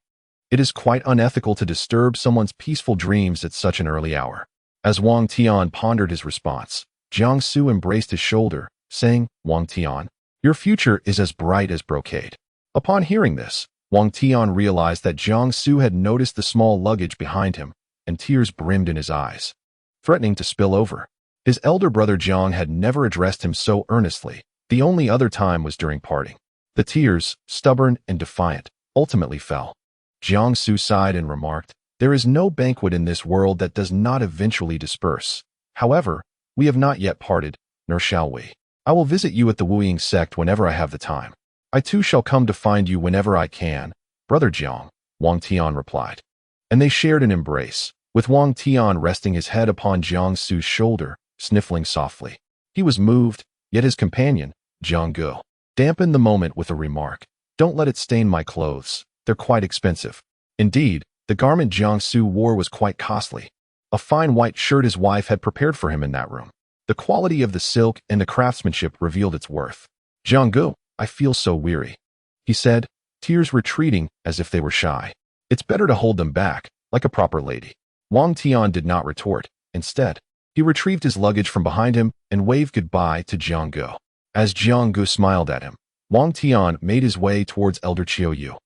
"It is quite unethical to disturb someone's peaceful dreams at such an early hour." As Wang Tian pondered his response, Jiang Su embraced his shoulder, saying, "Wang Tian, your future is as bright as brocade." Upon hearing this, Wang Tian realized that Jiang Su had noticed the small luggage behind him, and tears brimmed in his eyes, threatening to spill over. His elder brother Jiang had never addressed him so earnestly. The only other time was during parting. The tears, stubborn and defiant, ultimately fell. Jiang Su sighed and remarked, "There is no banquet in this world that does not eventually disperse. However, we have not yet parted, nor shall we. I will visit you at the Wuying sect whenever I have the time. I too shall come to find you whenever I can, Brother Jiang," Wang Tian replied. And they shared an embrace, with Wang Tian resting his head upon Jiang Su's shoulder, sniffling softly. He was moved, yet his companion, Jiang Gu, dampened the moment with a remark, "Don't let it stain my clothes. They're quite expensive." Indeed, the garment Jiang Su wore was quite costly. A fine white shirt his wife had prepared for him in that room. The quality of the silk and the craftsmanship revealed its worth. "Jiang Gu, I feel so weary," he said, tears retreating as if they were shy. "It's better to hold them back, like a proper lady." Wang Tian did not retort. Instead, he retrieved his luggage from behind him and waved goodbye to Jiang Gu. As Jiang Gu smiled at him, Wang Tian made his way towards Elder Qiu Yu,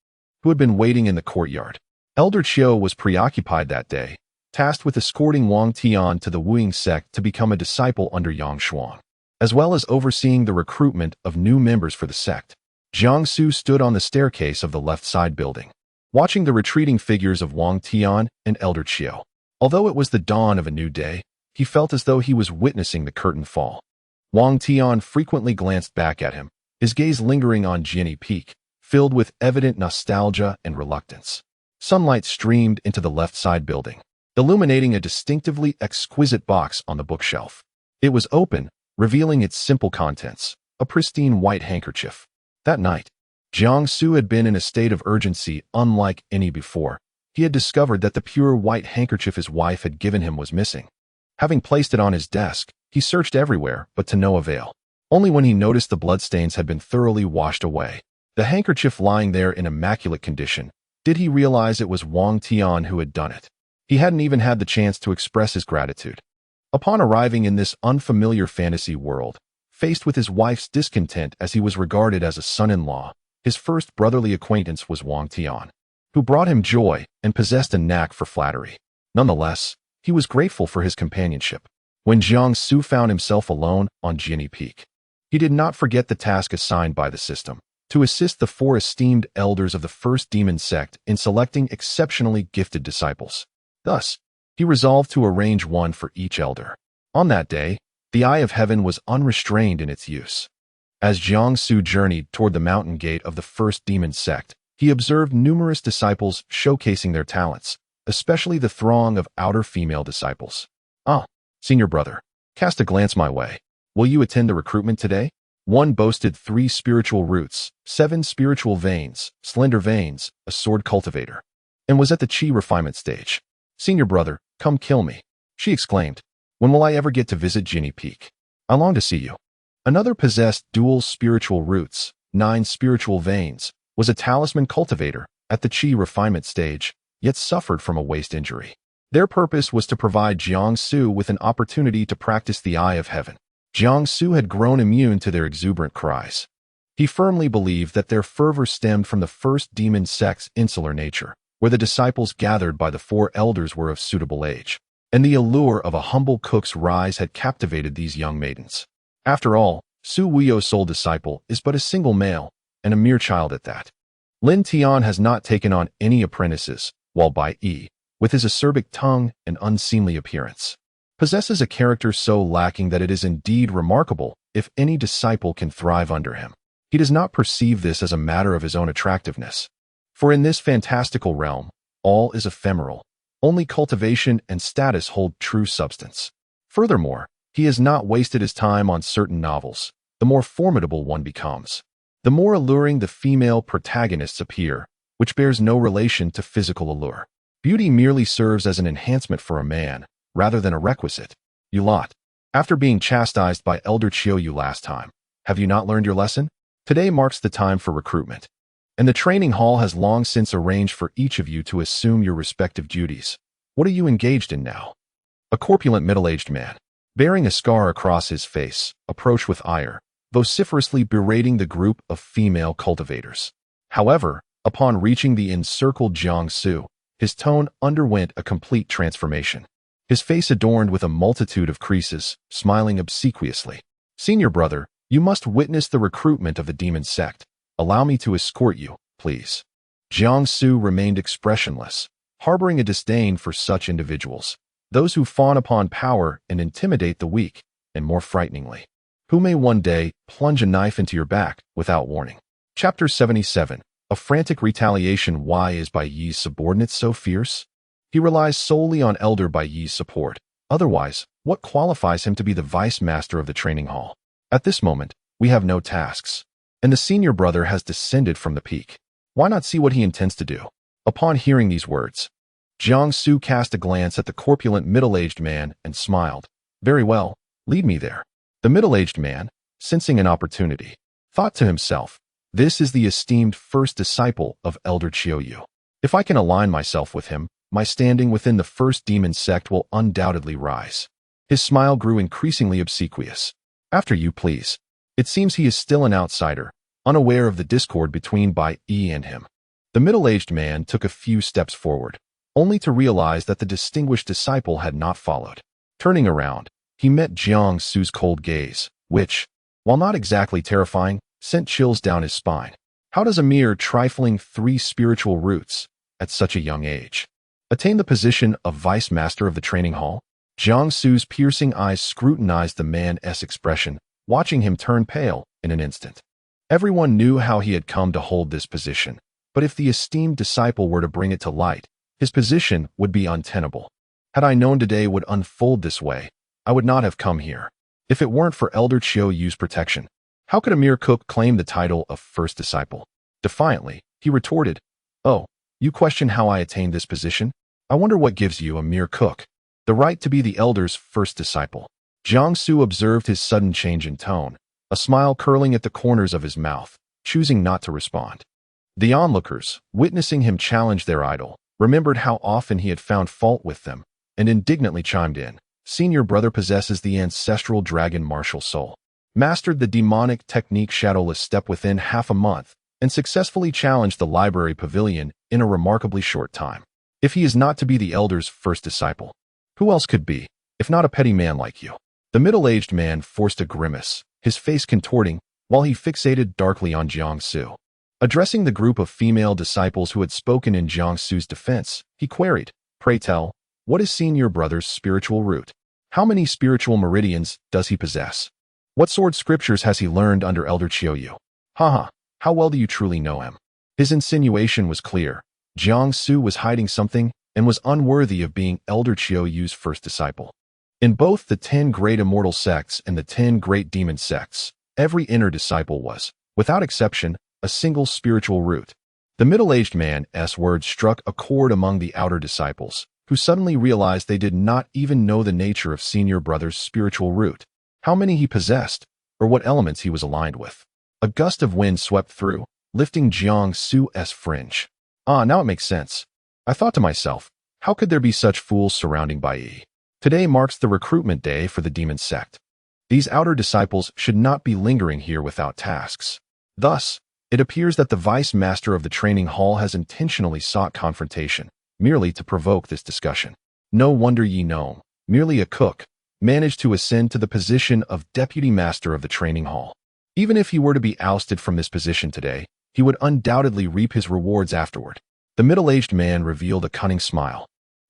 who had been waiting in the courtyard. Elder Qiu was preoccupied that day, tasked with escorting Wang Tian to the Wuying sect to become a disciple under Yang Xuan, as well as overseeing the recruitment of new members for the sect. Jiang Su stood on the staircase of the left side building, watching the retreating figures of Wang Tian and Elder Qiu. Although it was the dawn of a new day, he felt as though he was witnessing the curtain fall. Wang Tian frequently glanced back at him, his gaze lingering on Jenny Peak, filled with evident nostalgia and reluctance. Sunlight streamed into the left side building, illuminating a distinctively exquisite box on the bookshelf. It was open, revealing its simple contents, a pristine white handkerchief. That night, Jiang Su had been in a state of urgency unlike any before. He had discovered that the pure white handkerchief his wife had given him was missing. Having placed it on his desk, he searched everywhere, but to no avail. Only when he noticed the bloodstains had been thoroughly washed away, the handkerchief lying there in immaculate condition, did he realize it was Wang Tian who had done it. He hadn't even had the chance to express his gratitude. Upon arriving in this unfamiliar fantasy world, faced with his wife's discontent as he was regarded as a son-in-law, his first brotherly acquaintance was Wang Tian, who brought him joy and possessed a knack for flattery. Nonetheless, he was grateful for his companionship. When Jiang Su found himself alone on Jenny Peak, he did not forget the task assigned by the system, to assist the 4 esteemed elders of the first demon sect in selecting exceptionally gifted disciples. Thus, he resolved to arrange one for each elder. On that day, the Eye of Heaven was unrestrained in its use. As Jiang Su journeyed toward the mountain gate of the first demon sect, he observed numerous disciples showcasing their talents, especially the throng of outer female disciples. "Ah, senior brother, cast a glance my way. Will you attend the recruitment today?" One boasted 3 spiritual roots, 7 spiritual veins, slender veins, a sword cultivator, and was at the chi refinement stage. "Senior brother, come kill me," she exclaimed. "When will I ever get to visit Jenny Peak? I long to see you." Another possessed dual spiritual roots, 9 spiritual veins, was a talisman cultivator at the chi refinement stage, yet suffered from a waist injury. Their purpose was to provide Jiang Su with an opportunity to practice the Eye of Heaven. Jiang Su had grown immune to their exuberant cries. He firmly believed that their fervor stemmed from the first demon sect's insular nature, where the disciples gathered by the 4 elders were of suitable age, and the allure of a humble cook's rise had captivated these young maidens. After all, Su Wuyo's sole disciple is but a single male, and a mere child at that. Lin Tian has not taken on any apprentices, while Bai Yi, with his acerbic tongue and unseemly appearance, possesses a character so lacking that it is indeed remarkable if any disciple can thrive under him. He does not perceive this as a matter of his own attractiveness, for in this fantastical realm, all is ephemeral. Only cultivation and status hold true substance. Furthermore, he has not wasted his time on certain novels. The more formidable one becomes, the more alluring the female protagonists appear, which bears no relation to physical allure. Beauty merely serves as an enhancement for a man, rather than a requisite. You lot. After being chastised by Elder Chiyoyu last time, have you not learned your lesson? Today marks the time for recruitment, and the training hall has long since arranged for each of you to assume your respective duties. What are you engaged in now? A corpulent middle-aged man, bearing a scar across his face, approached with ire, vociferously berating the group of female cultivators. However, upon reaching the encircled Jiangsu, his tone underwent a complete transformation. His face adorned with a multitude of creases, smiling obsequiously. Senior brother, you must witness the recruitment of the demon sect. Allow me to escort you, please. Jiangsu remained expressionless, harboring a disdain for such individuals, those who fawn upon power and intimidate the weak, and more frighteningly, who may one day plunge a knife into your back without warning. Chapter 77. A frantic retaliation. Why is Bai Yi's subordinate so fierce? He relies solely on Elder Bai Yi's support. Otherwise, what qualifies him to be the vice master of the training hall? At this moment, we have no tasks, and the senior brother has descended from the peak. Why not see what he intends to do? Upon hearing these words, Jiangsu cast a glance at the corpulent middle-aged man and smiled. Very well, lead me there. The middle-aged man, sensing an opportunity, thought to himself, this is the esteemed first disciple of Elder Chiyoyu. If I can align myself with him, my standing within the first demon sect will undoubtedly rise. His smile grew increasingly obsequious. After you, please. It seems he is still an outsider, unaware of the discord between Bai Yi and him. The middle-aged man took a few steps forward, only to realize that the distinguished disciple had not followed. Turning around, he met Jiangsu's cold gaze, which, while not exactly terrifying, sent chills down his spine. How does a mere trifling 3 spiritual roots, at such a young age, attain the position of vice master of the training hall? Jiangsu's piercing eyes scrutinized the man's expression, watching him turn pale in an instant. Everyone knew how he had come to hold this position, but if the esteemed disciple were to bring it to light, his position would be untenable. Had I known today would unfold this way, I would not have come here. If it weren't for Elder Chiyoyu's protection, how could a mere cook claim the title of first disciple? Defiantly, he retorted, Oh, you question how I attained this position? I wonder what gives you, a mere cook, the right to be the elder's first disciple. Jiangsu observed his sudden change in tone, a smile curling at the corners of his mouth, choosing not to respond. The onlookers, witnessing him challenge their idol, remembered how often he had found fault with them, and indignantly chimed in. Senior brother possesses the ancestral dragon martial soul, mastered the demonic technique shadowless step within half a month, and successfully challenged the library pavilion in a remarkably short time. If he is not to be the elder's first disciple, who else could be, if not a petty man like you? The middle-aged man forced a grimace, his face contorting, while he fixated darkly on Jiangsu. Addressing the group of female disciples who had spoken in Jiangsu's defense, he queried, Pray tell, what is senior brother's spiritual root? How many spiritual meridians does he possess? What sword scriptures has he learned under Elder Chiyoyu? Haha, how well do you truly know him? His insinuation was clear. Jiangsu was hiding something and was unworthy of being Elder Chiyoyu's first disciple. In both the 10 great immortal sects and the 10 great demon sects, every inner disciple was, without exception, a single spiritual root. The middle-aged man's words struck a chord among the outer disciples, who suddenly realized they did not even know the nature of senior brother's spiritual root, how many he possessed, or what elements he was aligned with. A gust of wind swept through, lifting Jiangsu's fringe. Ah, now it makes sense. I thought to myself, how could there be such fools surrounding Bai Yi? Today marks the recruitment day for the demon sect. These outer disciples should not be lingering here without tasks. Thus, it appears that the vice master of the training hall has intentionally sought confrontation, merely to provoke this discussion. No wonder ye gnome, merely a cook, managed to ascend to the position of deputy master of the training hall. Even if he were to be ousted from this position today, he would undoubtedly reap his rewards afterward. The middle-aged man revealed a cunning smile.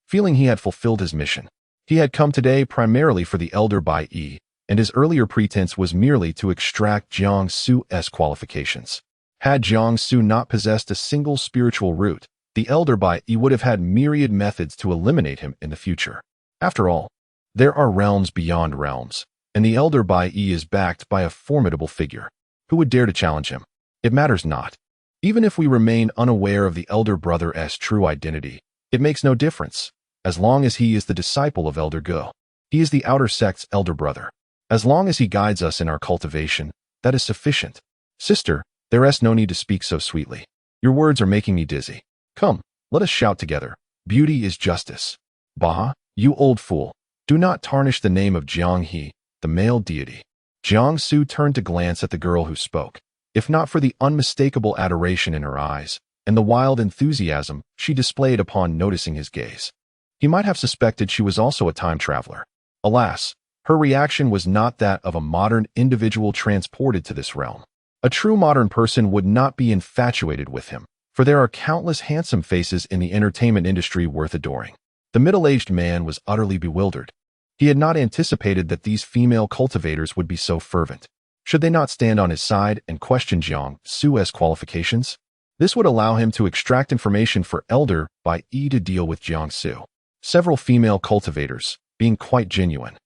Feeling he had fulfilled his mission, he had come today primarily for the elder Bai Yi, and his earlier pretense was merely to extract Jiang Su's qualifications. Had Jiang Su not possessed a single spiritual root, the elder Bai Yi would have had myriad methods to eliminate him in the future. After all, there are realms beyond realms, and the elder Bai Yi is backed by a formidable figure. Who would dare to challenge him? It matters not. Even if we remain unaware of the elder brother's true identity, it makes no difference, as long as he is the disciple of Elder Go. He is the outer sect's elder brother. As long as he guides us in our cultivation, that is sufficient. Sister, there is no need to speak so sweetly. Your words are making me dizzy. Come, let us shout together. Beauty is justice. Bah, you old fool. Do not tarnish the name of Jiang He, the male deity. Jiang Su turned to glance at the girl who spoke. If not for the unmistakable adoration in her eyes and the wild enthusiasm she displayed upon noticing his gaze, he might have suspected she was also a time traveler. Alas, her reaction was not that of a modern individual transported to this realm. A true modern person would not be infatuated with him, for there are countless handsome faces in the entertainment industry worth adoring. The middle-aged man was utterly bewildered. He had not anticipated that these female cultivators would be so fervent. Should they not stand on his side and question Jiang Su's qualifications? This would allow him to extract information for Elder Bai Yi to deal with Jiang Su. Several female cultivators, being quite genuine,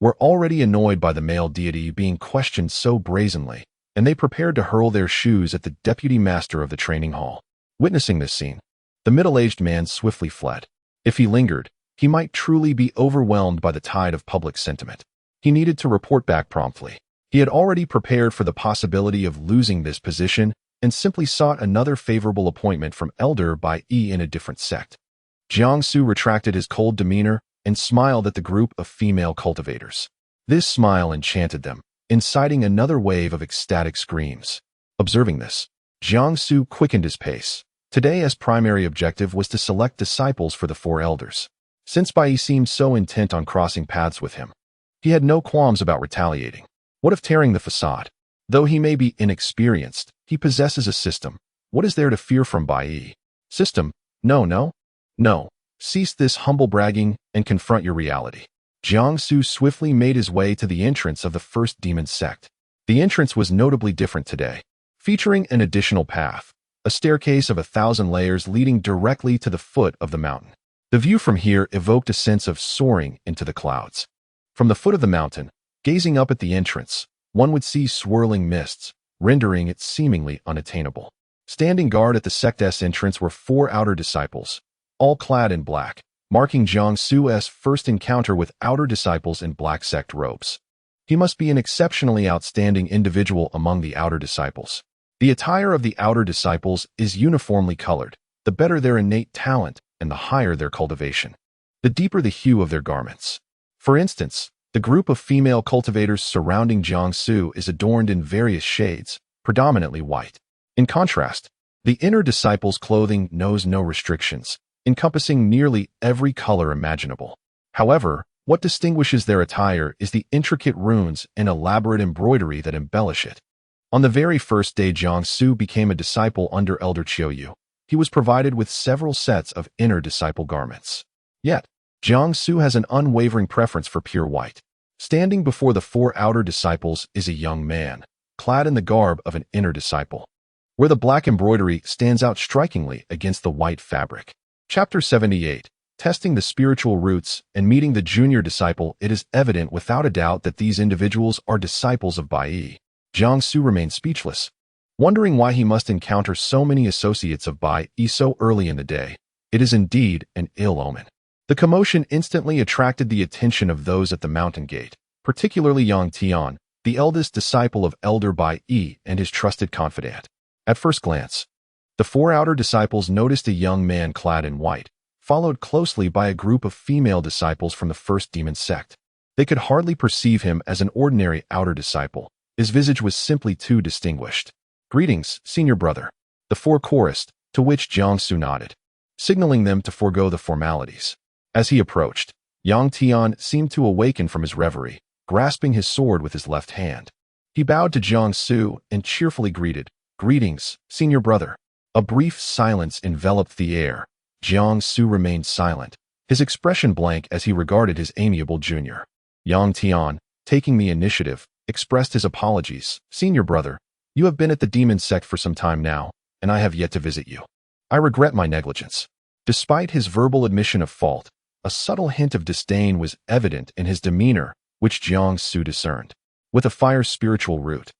were already annoyed by the male deity being questioned so brazenly, and they prepared to hurl their shoes at the deputy master of the training hall. Witnessing this scene, the middle-aged man swiftly fled. If he lingered, he might truly be overwhelmed by the tide of public sentiment. He needed to report back promptly. He had already prepared for the possibility of losing this position and simply sought another favorable appointment from Elder Bai Yi in a different sect. Jiang Su retracted his cold demeanor and smiled at the group of female cultivators. This smile enchanted them, inciting another wave of ecstatic screams. Observing this, Jiang Su quickened his pace. Today's primary objective was to select disciples for the four elders. Since Bai Yi seemed so intent on crossing paths with him, he had no qualms about retaliating. What of tearing the facade? Though he may be inexperienced, he possesses a system. What is there to fear from Bai Yi? System? No. Cease this humble bragging and confront your reality. Jiang Su swiftly made his way to the entrance of the first demon sect. The entrance was notably different today, featuring an additional path, a staircase of 1,000 layers leading directly to the foot of the mountain. The view from here evoked a sense of soaring into the clouds. From the foot of the mountain, gazing up at the entrance, one would see swirling mists, rendering it seemingly unattainable. Standing guard at the sect's entrance were four outer disciples, all clad in black, marking Jiang Su's first encounter with outer disciples in black sect robes. He must be an exceptionally outstanding individual among the outer disciples. The attire of the outer disciples is uniformly colored, the better their innate talent and the higher their cultivation, the deeper the hue of their garments. For instance, the group of female cultivators surrounding Jiang Su is adorned in various shades, predominantly white. In contrast, the inner disciples' clothing knows no restrictions, encompassing nearly every color imaginable. However, what distinguishes their attire is the intricate runes and elaborate embroidery that embellish it. On the very first day Jiang Su became a disciple under Elder Qiuyu, he was provided with several sets of inner disciple garments. Yet, Jiang Su has an unwavering preference for pure white. Standing before the four outer disciples is a young man, clad in the garb of an inner disciple, where the black embroidery stands out strikingly against the white fabric. Chapter 78. Testing the spiritual roots and meeting the junior disciple. It is evident without a doubt that these individuals are disciples of Bai Yi. Jiang Su remained speechless, wondering why he must encounter so many associates of Bai Yi so early in the day. It is indeed an ill omen. The commotion instantly attracted the attention of those at the mountain gate, particularly Yang Tian, the eldest disciple of Elder Bai Yi and his trusted confidant. At first glance, the four outer disciples noticed a young man clad in white, followed closely by a group of female disciples from the first demon sect. They could hardly perceive him as an ordinary outer disciple. His visage was simply too distinguished. "Greetings, senior brother," the four chorused, to which Jiang Su nodded, signaling them to forego the formalities. As he approached, Yang Tian seemed to awaken from his reverie, grasping his sword with his left hand. He bowed to Jiang Su and cheerfully greeted, "Greetings, senior brother." A brief silence enveloped the air. Jiang Su remained silent, his expression blank as he regarded his amiable junior. Yang Tian, taking the initiative, expressed his apologies. "Senior brother, you have been at the demon sect for some time now, and I have yet to visit you. I regret my negligence." Despite his verbal admission of fault, a subtle hint of disdain was evident in his demeanor, which Jiang Su discerned. With a fire spiritual root,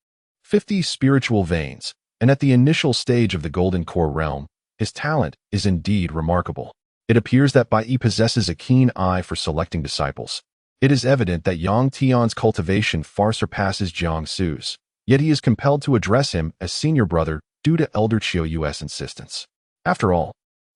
50 spiritual veins, and at the initial stage of the Golden Core realm, his talent is indeed remarkable. It appears that Bai possesses a keen eye for selecting disciples. It is evident that Yang Tian's cultivation far surpasses Jiang Su's, yet he is compelled to address him as senior brother due to Elder Chiuyu's insistence. After all,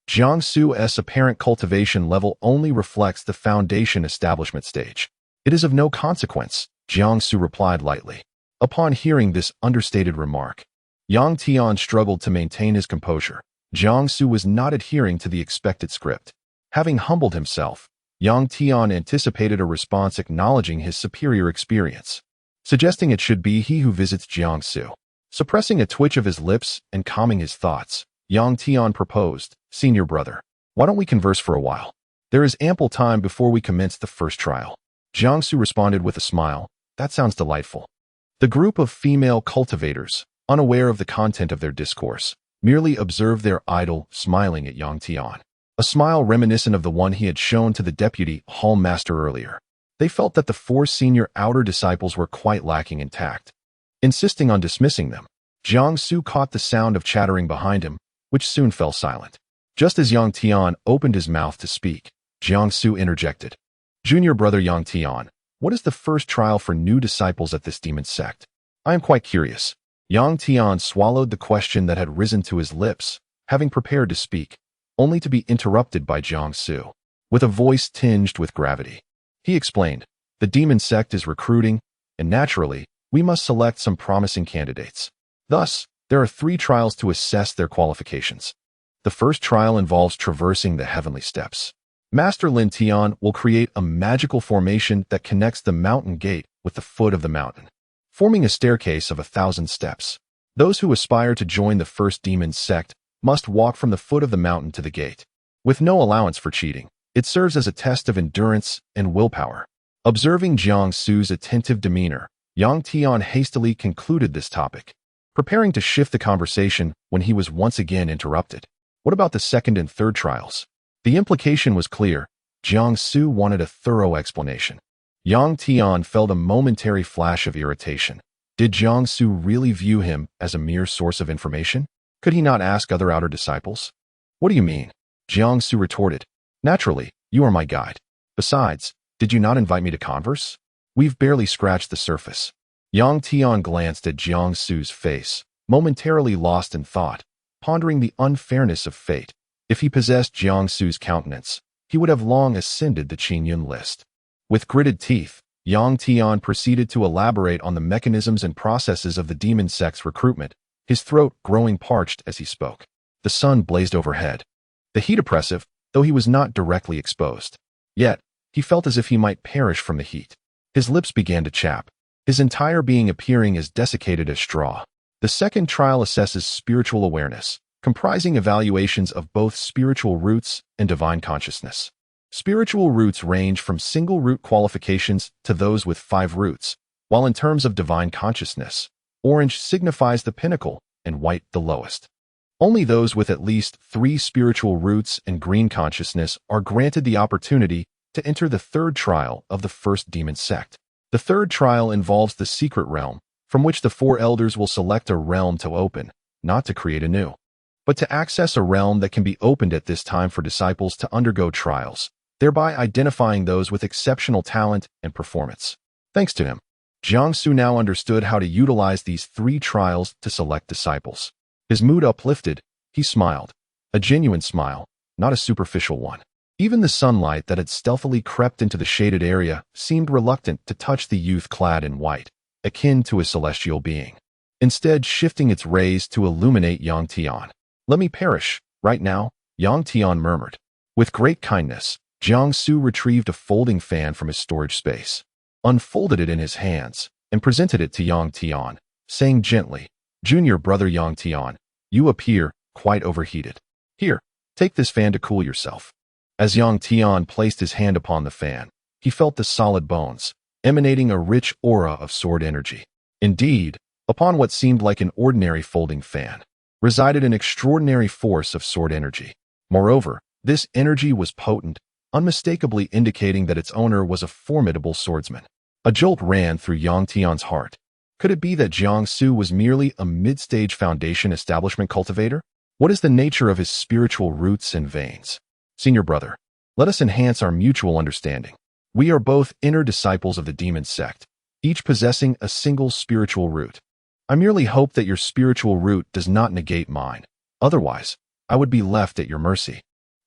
Jiang Su's apparent cultivation level only reflects the foundation establishment stage. "It is of no consequence," Jiang Su replied lightly. Upon hearing this understated remark, Yang Tian struggled to maintain his composure. Jiang Su was not adhering to the expected script. Having humbled himself, Yang Tian anticipated a response acknowledging his superior experience, suggesting it should be he who visits Jiang Su. Suppressing a twitch of his lips and calming his thoughts, Yang Tian proposed, "Senior brother, why don't we converse for a while? There is ample time before we commence the first trial." Jiang Su responded with a smile, "That sounds delightful." The group of female cultivators, unaware of the content of their discourse, merely observed their idol smiling at Yang Tian, a smile reminiscent of the one he had shown to the deputy hall master earlier. They felt that the 4 senior outer disciples were quite lacking in tact. Insisting on dismissing them, Jiang Su caught the sound of chattering behind him, which soon fell silent. Just as Yang Tian opened his mouth to speak, Jiang Su interjected, "Junior brother Yang Tian, what is the first trial for new disciples at this demon sect? I am quite curious." Yang Tian swallowed the question that had risen to his lips, having prepared to speak, only to be interrupted by Jiang Su. With a voice tinged with gravity, he explained, "The demon sect is recruiting, and naturally, we must select some promising candidates. Thus, there are 3 trials to assess their qualifications. The first trial involves traversing the heavenly steps. Master Lin Tian will create a magical formation that connects the mountain gate with the foot of the mountain, forming a staircase of 1,000 steps. Those who aspire to join the first demon sect must walk from the foot of the mountain to the gate. With no allowance for cheating, it serves as a test of endurance and willpower." Observing Jiang Su's attentive demeanor, Yang Tian hastily concluded this topic, preparing to shift the conversation when he was once again interrupted. "What about the second and third trials?" The implication was clear. Jiang Su wanted a thorough explanation. Yang Tian felt a momentary flash of irritation. Did Jiang Su really view him as a mere source of information? Could he not ask other outer disciples? "What do you mean?" Jiang Su retorted. "Naturally, you are my guide. Besides, did you not invite me to converse? We've barely scratched the surface." Yang Tian glanced at Jiang Su's face, momentarily lost in thought, pondering the unfairness of fate. If he possessed Jiang Su's countenance, he would have long ascended the Qingyun list. With gritted teeth, Yang Tian proceeded to elaborate on the mechanisms and processes of the demon sect's recruitment, his throat growing parched as he spoke. The sun blazed overhead, the heat oppressive, though he was not directly exposed. Yet, he felt as if he might perish from the heat. His lips began to chap, his entire being appearing as desiccated as straw. The second trial assesses spiritual awareness, comprising evaluations of both spiritual roots and divine consciousness. Spiritual roots range from single root qualifications to those with 5 roots, while in terms of divine consciousness, orange signifies the pinnacle and white the lowest. Only those with at least 3 spiritual roots and green consciousness are granted the opportunity to enter the third trial of the first demon sect. The third trial involves the secret realm, from which the 4 elders will select a realm to open, not to create a new, but to access a realm that can be opened at this time for disciples to undergo trials, thereby identifying those with exceptional talent and performance. Thanks to him, Jiang Su now understood how to utilize these 3 trials to select disciples. His mood uplifted, he smiled, a genuine smile, not a superficial one. Even the sunlight that had stealthily crept into the shaded area seemed reluctant to touch the youth clad in white, akin to a celestial being, instead shifting its rays to illuminate Yang Tian. "Let me perish, right now," Yang Tian murmured. With great kindness, Jiangsu retrieved a folding fan from his storage space, unfolded it in his hands, and presented it to Yang Tian, saying gently, "Junior brother Yang Tian, you appear quite overheated. Here, take this fan to cool yourself." As Yang Tian placed his hand upon the fan, he felt the solid bones, emanating a rich aura of sword energy. Indeed, upon what seemed like an ordinary folding fan, resided an extraordinary force of sword energy. Moreover, this energy was potent, unmistakably indicating that its owner was a formidable swordsman. A jolt ran through Yang Tian's heart. Could it be that Jiangsu was merely a mid-stage foundation establishment cultivator? What is the nature of his spiritual roots and veins? Senior brother, let us enhance our mutual understanding. We are both inner disciples of the demon sect, each possessing a single spiritual root. I merely hope that your spiritual root does not negate mine. Otherwise, I would be left at your mercy.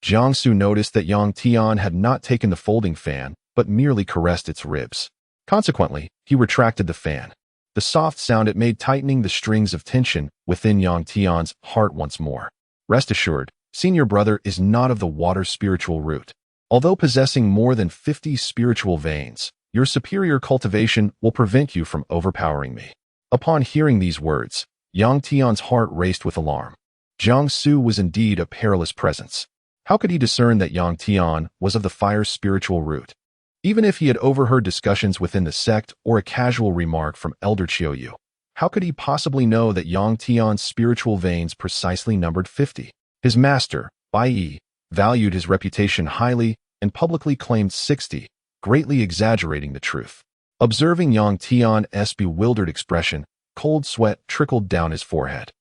Jiangsu noticed that Yang Tian had not taken the folding fan, but merely caressed its ribs. Consequently, he retracted the fan. The soft sound it made tightening the strings of tension within Yang Tian's heart once more. Rest assured, senior brother is not of the water spiritual root. Although possessing more than 50 spiritual veins, your superior cultivation will prevent you from overpowering me. Upon hearing these words, Yang Tian's heart raced with alarm. Jiangsu was indeed a perilous presence. How could he discern that Yang Tian was of the fire's spiritual root? Even if he had overheard discussions within the sect or a casual remark from Elder Qiuyu, how could he possibly know that Yang Tian's spiritual veins precisely numbered 50? His master, Bai Yi, valued his reputation highly and publicly claimed 60, greatly exaggerating the truth. Observing Yang Tian's bewildered expression, cold sweat trickled down his forehead.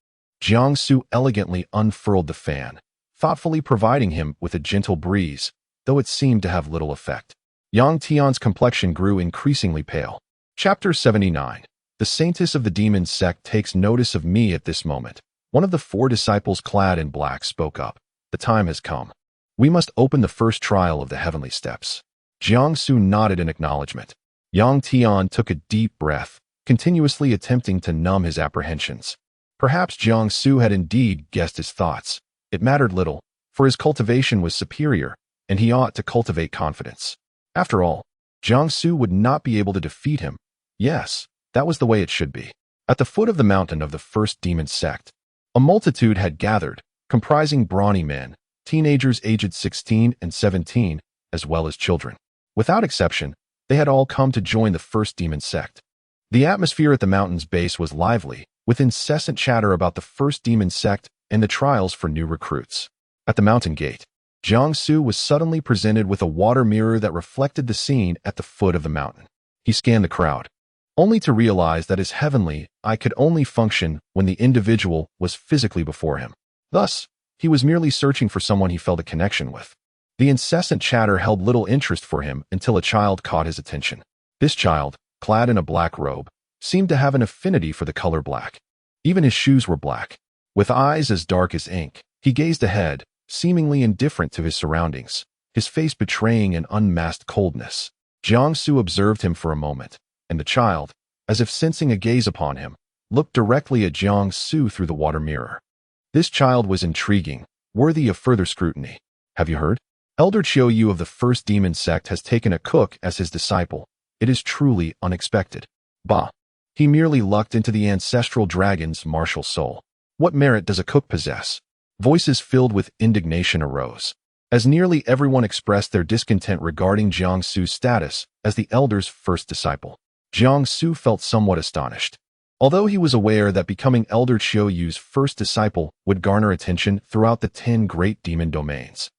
Jiangsu elegantly unfurled the fan, thoughtfully providing him with a gentle breeze, though it seemed to have little effect. Yang Tian's complexion grew increasingly pale. Chapter 79. The Saintess of the Demon Sect takes notice of me at this moment. One of the 4 disciples clad in black spoke up. The time has come. We must open the first trial of the heavenly steps. Jiangsu nodded in acknowledgement. Yang Tian took a deep breath, continuously attempting to numb his apprehensions. Perhaps Jiangsu had indeed guessed his thoughts. It mattered little, for his cultivation was superior, and he ought to cultivate confidence. After all, Jiangsu would not be able to defeat him. Yes, that was the way it should be. At the foot of the mountain of the first demon sect, a multitude had gathered, comprising brawny men, teenagers aged 16 and 17, as well as children. Without exception, they had all come to join the first demon sect. The atmosphere at the mountain's base was lively, with incessant chatter about the first demon sect and the trials for new recruits. At the mountain gate, Jiangsu was suddenly presented with a water mirror that reflected the scene at the foot of the mountain. He scanned the crowd, only to realize that his heavenly eye could only function when the individual was physically before him. Thus, he was merely searching for someone he felt a connection with. The incessant chatter held little interest for him until a child caught his attention. This child, clad in a black robe, seemed to have an affinity for the color black. Even his shoes were black. With eyes as dark as ink, he gazed ahead, seemingly indifferent to his surroundings, his face betraying an unmasked coldness. Jiangsu observed him for a moment, and the child, as if sensing a gaze upon him, looked directly at Jiangsu through the water mirror. This child was intriguing, worthy of further scrutiny. Have you heard? Elder Qiuyu of the first demon sect has taken a cook as his disciple. It is truly unexpected. Bah! He merely lucked into the ancestral dragon's martial soul. What merit does a cook possess? Voices filled with indignation arose, as nearly everyone expressed their discontent regarding Jiangsu's status as the elder's first disciple. Jiangsu felt somewhat astonished. Although he was aware that becoming Elder Qiuyu's first disciple would garner attention throughout the 10 great demon domains,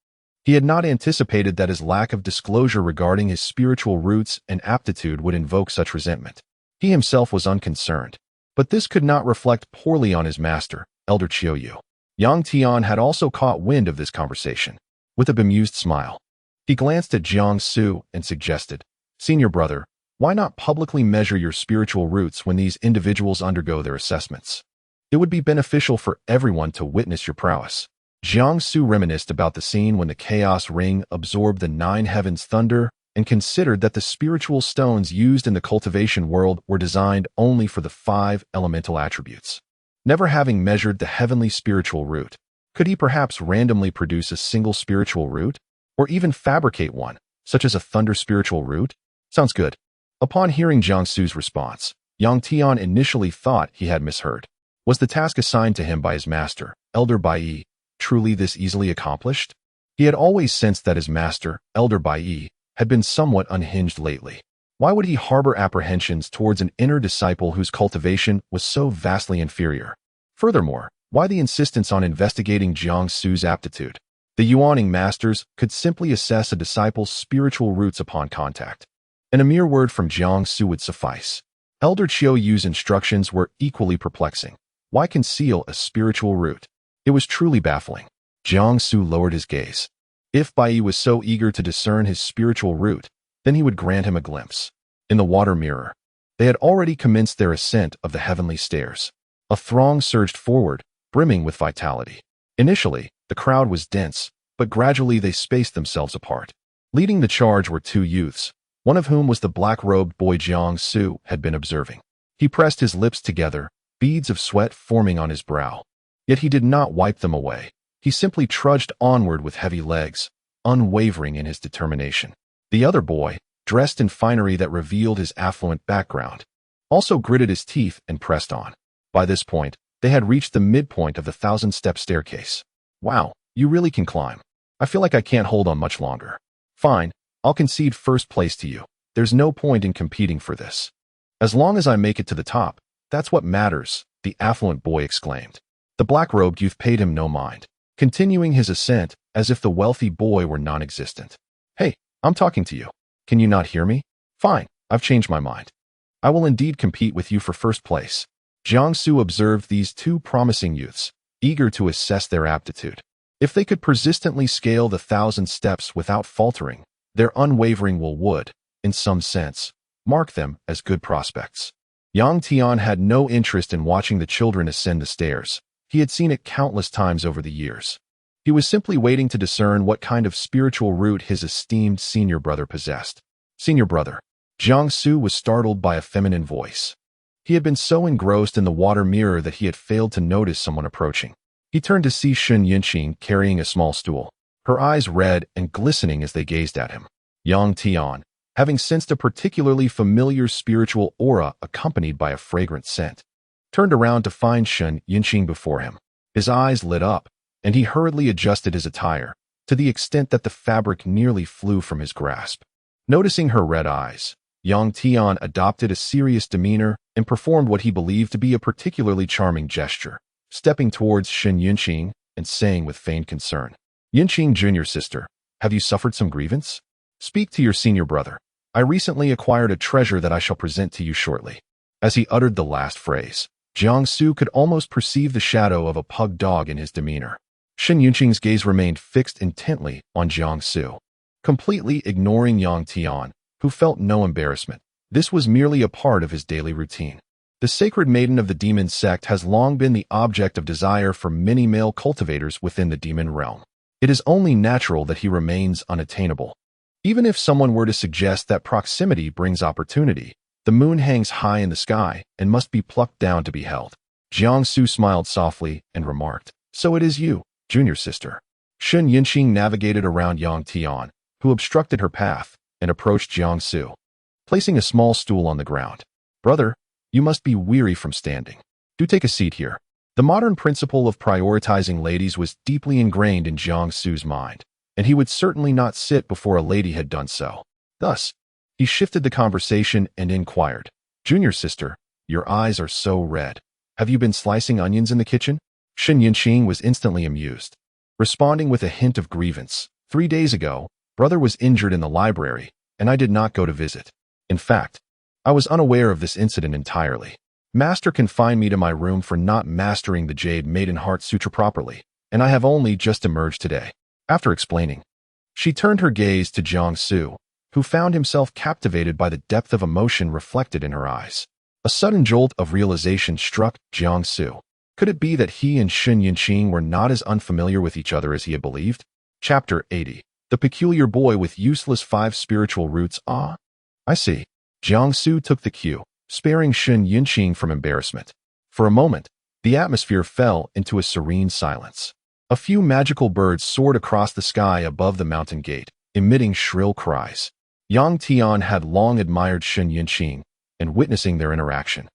he had not anticipated that his lack of disclosure regarding his spiritual roots and aptitude would invoke such resentment. He himself was unconcerned, but this could not reflect poorly on his master, Elder Qiuyu. Yang Tian had also caught wind of this conversation. With a bemused smile, he glanced at Jiangsu and suggested, "Senior brother, why not publicly measure your spiritual roots when these individuals undergo their assessments? It would be beneficial for everyone to witness your prowess." Jiangsu reminisced about the scene when the Chaos Ring absorbed the 9 heavens' thunder and considered that the spiritual stones used in the cultivation world were designed only for the 5 elemental attributes. Never having measured the heavenly spiritual root, could he perhaps randomly produce a single spiritual root? or even fabricate one, such as a thunder spiritual root? Sounds good. Upon hearing Jiangsu's response, Yang Tian initially thought he had misheard. Was the task assigned to him by his master, Elder Bai, truly this easily accomplished? He had always sensed that his master, Elder Bai, had been somewhat unhinged lately. Why would he harbor apprehensions towards an inner disciple whose cultivation was so vastly inferior? Furthermore, why the insistence on investigating Jiangsu's aptitude? The Yuaning masters could simply assess a disciple's spiritual roots upon contact, and a mere word from Jiangsu would suffice. Elder Qiu Yu's instructions were equally perplexing. Why conceal a spiritual root? It was truly baffling. Jiangsu lowered his gaze. If Bai was so eager to discern his spiritual root, then he would grant him a glimpse. In the water mirror, they had already commenced their ascent of the heavenly stairs. A throng surged forward, brimming with vitality. Initially, the crowd was dense, but gradually they spaced themselves apart. Leading the charge were two youths, one of whom was the black-robed boy Jiangsu had been observing. He pressed his lips together, beads of sweat forming on his brow. Yet he did not wipe them away. He simply trudged onward with heavy legs, unwavering in his determination. The other boy, dressed in finery that revealed his affluent background, also gritted his teeth and pressed on. By this point, they had reached the midpoint of the 1,000-step staircase. Wow, you really can climb. I feel like I can't hold on much longer. Fine, I'll concede first place to you. There's no point in competing for this. As long as I make it to the top, that's what matters, the affluent boy exclaimed. The black-robed youth paid him no mind, continuing his ascent as if the wealthy boy were non-existent. Hey, I'm talking to you. Can you not hear me? Fine, I've changed my mind. I will indeed compete with you for first place. Jiangsu observed these two promising youths, eager to assess their aptitude. If they could persistently scale the 1,000 steps without faltering, their unwavering will would, in some sense, mark them as good prospects. Yang Tian had no interest in watching the children ascend the stairs. He had seen it countless times over the years. He was simply waiting to discern what kind of spiritual root his esteemed senior brother possessed. Senior brother. Jiangsu was startled by a feminine voice. He had been so engrossed in the water mirror that he had failed to notice someone approaching. He turned to see Shun Yunqing carrying a small stool, her eyes red and glistening as they gazed at him. Yang Tian, having sensed a particularly familiar spiritual aura accompanied by a fragrant scent, turned around to find Shun Yunqing before him. His eyes lit up, and he hurriedly adjusted his attire, to the extent that the fabric nearly flew from his grasp. Noticing her red eyes, Yang Tian adopted a serious demeanor and performed what he believed to be a particularly charming gesture, stepping towards Shun Yunqing and saying with feigned concern, "Yunqing, junior sister, have you suffered some grievance? Speak to your senior brother. I recently acquired a treasure that I shall present to you shortly." As he uttered the last phrase, Jiangsu could almost perceive the shadow of a pug dog in his demeanor. Shun Yunqing's gaze remained fixed intently on Jiangsu, completely ignoring Yang Tian, who felt no embarrassment. This was merely a part of his daily routine. The sacred maiden of the demon sect has long been the object of desire for many male cultivators within the demon realm. It is only natural that he remains unattainable. Even if someone were to suggest that proximity brings opportunity, the moon hangs high in the sky and must be plucked down to be held. Jiangsu smiled softly and remarked, "So it is you, junior sister." Shun Yunqing navigated around Yang Tian, who obstructed her path, and approached Jiangsu, placing a small stool on the ground. "Brother, you must be weary from standing. Do take a seat here." The modern principle of prioritizing ladies was deeply ingrained in Jiangsu's mind, and he would certainly not sit before a lady had done so. Thus, he shifted the conversation and inquired, "Junior sister, your eyes are so red. Have you been slicing onions in the kitchen?" Shun Yunqing was instantly amused, responding with a hint of grievance. 3 days ago, brother was injured in the library, and I did not go to visit. In fact, I was unaware of this incident entirely. Master confined me to my room for not mastering the Jade Maiden Heart Sutra properly, and I have only just emerged today. After explaining, she turned her gaze to Jiangsu, who found himself captivated by the depth of emotion reflected in her eyes. A sudden jolt of realization struck Jiangsu. Could it be that he and Shun Yunqing were not as unfamiliar with each other as he had believed? Chapter 80. The peculiar boy with useless 5 spiritual roots. Ah, I see. Jiangsu took the cue, sparing Shun Yunqing from embarrassment. For a moment, the atmosphere fell into a serene silence. A few magical birds soared across the sky above the mountain gate, emitting shrill cries. Yang Tian had long admired Shen Yunqing, and witnessing their interaction,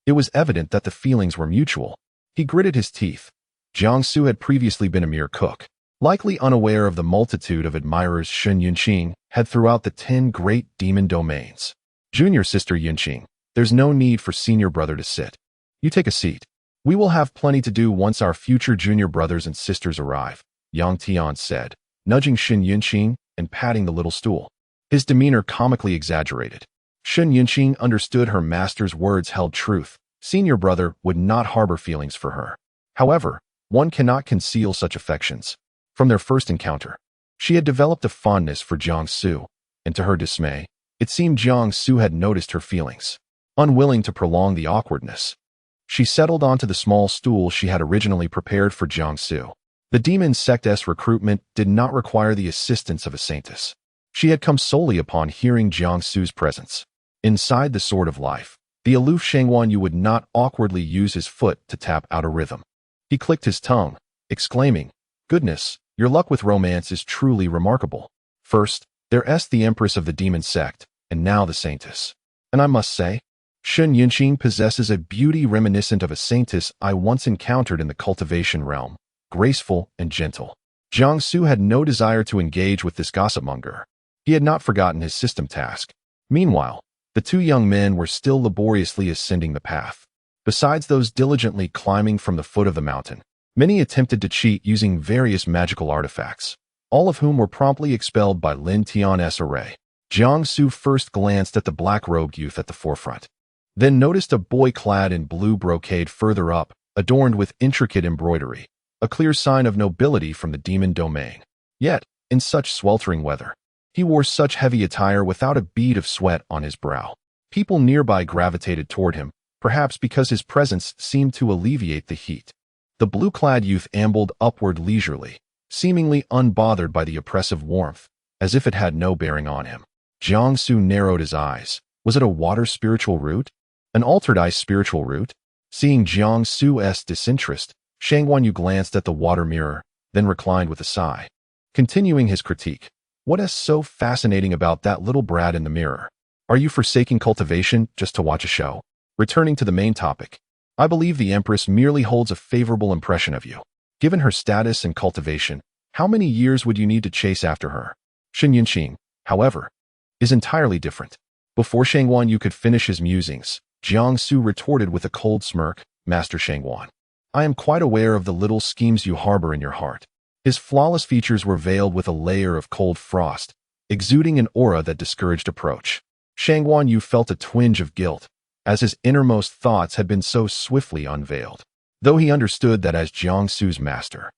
it was evident that the feelings were mutual. He gritted his teeth. Jiangsu had previously been a mere cook, likely unaware of the multitude of admirers Shen Yunqing had throughout the 10 great demon domains. Junior sister Yunqing, there's no need for senior brother to sit. You take a seat. We will have plenty to do once our future junior brothers and sisters arrive, Yang Tian said, nudging Shen Yunqing and patting the little stool. His demeanor comically exaggerated. Shen Yunqing understood her master's words held truth. Senior brother would not harbor feelings for her. However, one cannot conceal such affections. From their first encounter, she had developed a fondness for Jiangsu, and to her dismay, it seemed Jiangsu had noticed her feelings. Unwilling to prolong the awkwardness, she settled onto the small stool she had originally prepared for Jiangsu. The demon sect's recruitment did not require the assistance of a saintess. She had come solely upon hearing Jiangsu's presence. Inside the Sword of Life, the aloof Shangguan Yu would not awkwardly use his foot to tap out a rhythm. He clicked his tongue, exclaiming, "Goodness, your luck with romance is truly remarkable. First, there's the Empress of the Demon Sect, and now the Saintess. And I must say, Shen Yunqing possesses a beauty reminiscent of a saintess I once encountered in the cultivation realm, graceful and gentle." Jiangsu had no desire to engage with this gossipmonger. He had not forgotten his system task. Meanwhile, the two young men were still laboriously ascending the path. Besides those diligently climbing from the foot of the mountain, many attempted to cheat using various magical artifacts, all of whom were promptly expelled by Lin Tian's array. Jiangsu first glanced at the black-robed youth at the forefront, then noticed a boy clad in blue brocade further up, adorned with intricate embroidery, a clear sign of nobility from the demon domain. Yet, in such sweltering weather, he wore such heavy attire without a bead of sweat on his brow. People nearby gravitated toward him, perhaps because his presence seemed to alleviate the heat. The blue-clad youth ambled upward leisurely, seemingly unbothered by the oppressive warmth, as if it had no bearing on him. Jiangsu narrowed his eyes. Was it a water spiritual root? An altered ice spiritual root? Seeing Jiangsu's disinterest, Shangguan Yu glanced at the water mirror, then reclined with a sigh. Continuing his critique, "What is so fascinating about that little brat in the mirror? Are you forsaking cultivation just to watch a show?" Returning to the main topic, "I believe the Empress merely holds a favorable impression of you. Given her status and cultivation, how many years would you need to chase after her?" Shen Yunqing, however, is entirely different. Before Shangguan Yu could finish his musings, Jiangsu retorted with a cold smirk, "Master Shangguan, I am quite aware of the little schemes you harbor in your heart." His flawless features were veiled with a layer of cold frost, exuding an aura that discouraged approach. Shangguan Yu felt a twinge of guilt, as his innermost thoughts had been so swiftly unveiled. Though he understood that as Jiangsu's master,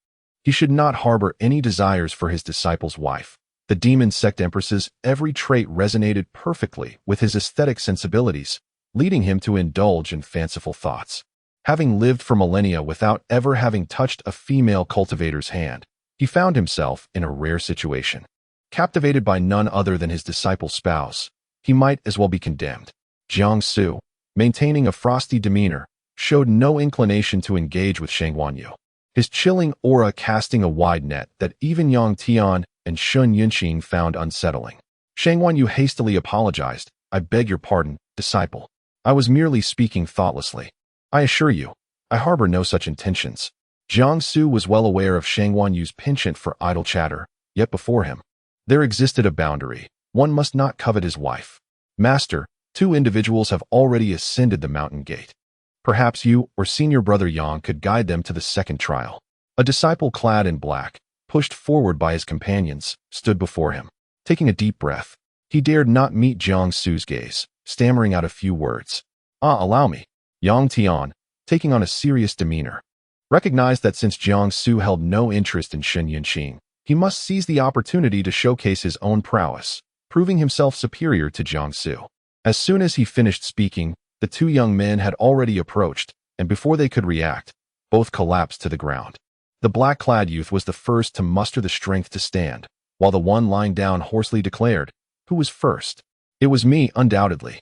he should not harbor any desires for his disciple's wife. The demon sect empress's every trait resonated perfectly with his aesthetic sensibilities, leading him to indulge in fanciful thoughts. Having lived for millennia without ever having touched a female cultivator's hand, he found himself in a rare situation. Captivated by none other than his disciple's spouse, he might as well be condemned. Jiangsu, maintaining a frosty demeanor, showed no inclination to engage with Shangguan Yu, his chilling aura casting a wide net that even Yang Tian and Shen Yunqing found unsettling. Shangguan Yu hastily apologized. "I beg your pardon, disciple. I was merely speaking thoughtlessly. I assure you, I harbor no such intentions." Jiangsu was well aware of Shangguan Yu's penchant for idle chatter, yet before him, there existed a boundary. One must not covet his wife. "Master, 2 individuals have already ascended the mountain gate. Perhaps you or senior brother Yang could guide them to the second trial." A disciple clad in black, pushed forward by his companions, stood before him. Taking a deep breath, he dared not meet Jiangsu's gaze, stammering out a few words. Allow me." Yang Tian, taking on a serious demeanor, recognized that since Jiangsu held no interest in Shen Yunqing, he must seize the opportunity to showcase his own prowess, proving himself superior to Jiangsu. As soon as he finished speaking, the 2 young men had already approached, and before they could react, both collapsed to the ground. The black-clad youth was the first to muster the strength to stand, while the one lying down hoarsely declared, "Who was first?" "It was me, undoubtedly."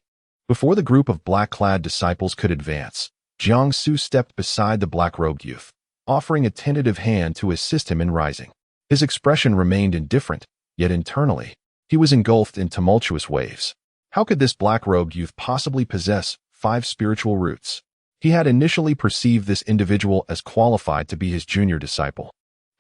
Before the group of black-clad disciples could advance, Jiangsu stepped beside the black-robed youth. offering a tentative hand to assist him in rising. His expression remained indifferent, yet internally, he was engulfed in tumultuous waves. How could this black-robed youth possibly possess 5 spiritual roots? He had initially perceived this individual as qualified to be his junior disciple.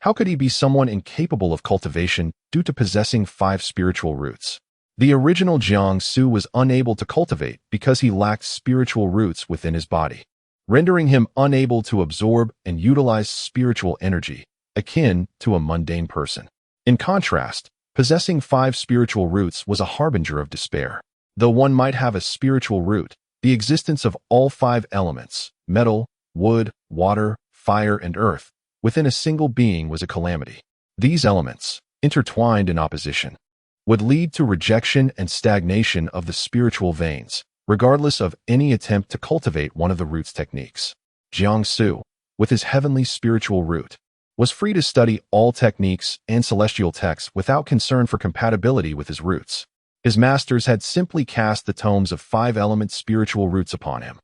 How could he be someone incapable of cultivation due to possessing 5 spiritual roots? The original Jiang Su was unable to cultivate because he lacked spiritual roots within his body, rendering him unable to absorb and utilize spiritual energy, akin to a mundane person. In contrast, possessing 5 spiritual roots was a harbinger of despair. Though one might have a spiritual root, the existence of all 5 elements, metal, wood, water, fire, and earth, within a single being was a calamity. These elements, intertwined in opposition, would lead to rejection and stagnation of the spiritual veins, regardless of any attempt to cultivate one of the roots techniques. Jiang Su, with his heavenly spiritual root, was free to study all techniques and celestial texts without concern for compatibility with his roots. His masters had simply cast the tomes of 5-element spiritual roots upon him,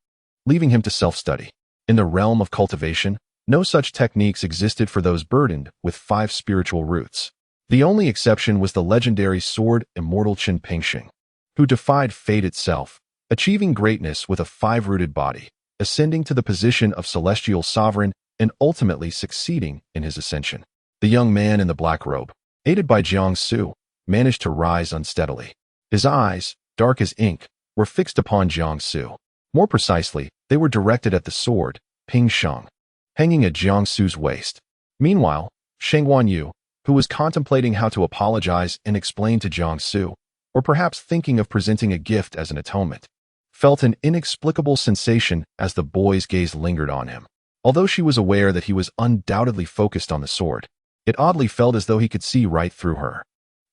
leaving him to self-study. In the realm of cultivation, no such techniques existed for those burdened with 5 spiritual roots. The only exception was the legendary sword immortal Qin Pingxing, who defied fate itself, achieving greatness with a 5-rooted body, ascending to the position of celestial sovereign and ultimately succeeding in his ascension. The young man in the black robe, aided by Jiang Su, managed to rise unsteadily. His eyes, dark as ink, were fixed upon Jiang Su. More precisely, they were directed at the sword, Ping Sheng, hanging at Jiang Su's waist. Meanwhile, Sheng Wanyu, who was contemplating how to apologize and explain to Jiang Su, or perhaps thinking of presenting a gift as an atonement, felt an inexplicable sensation as the boy's gaze lingered on him. Although she was aware that he was undoubtedly focused on the sword, it oddly felt as though he could see right through her.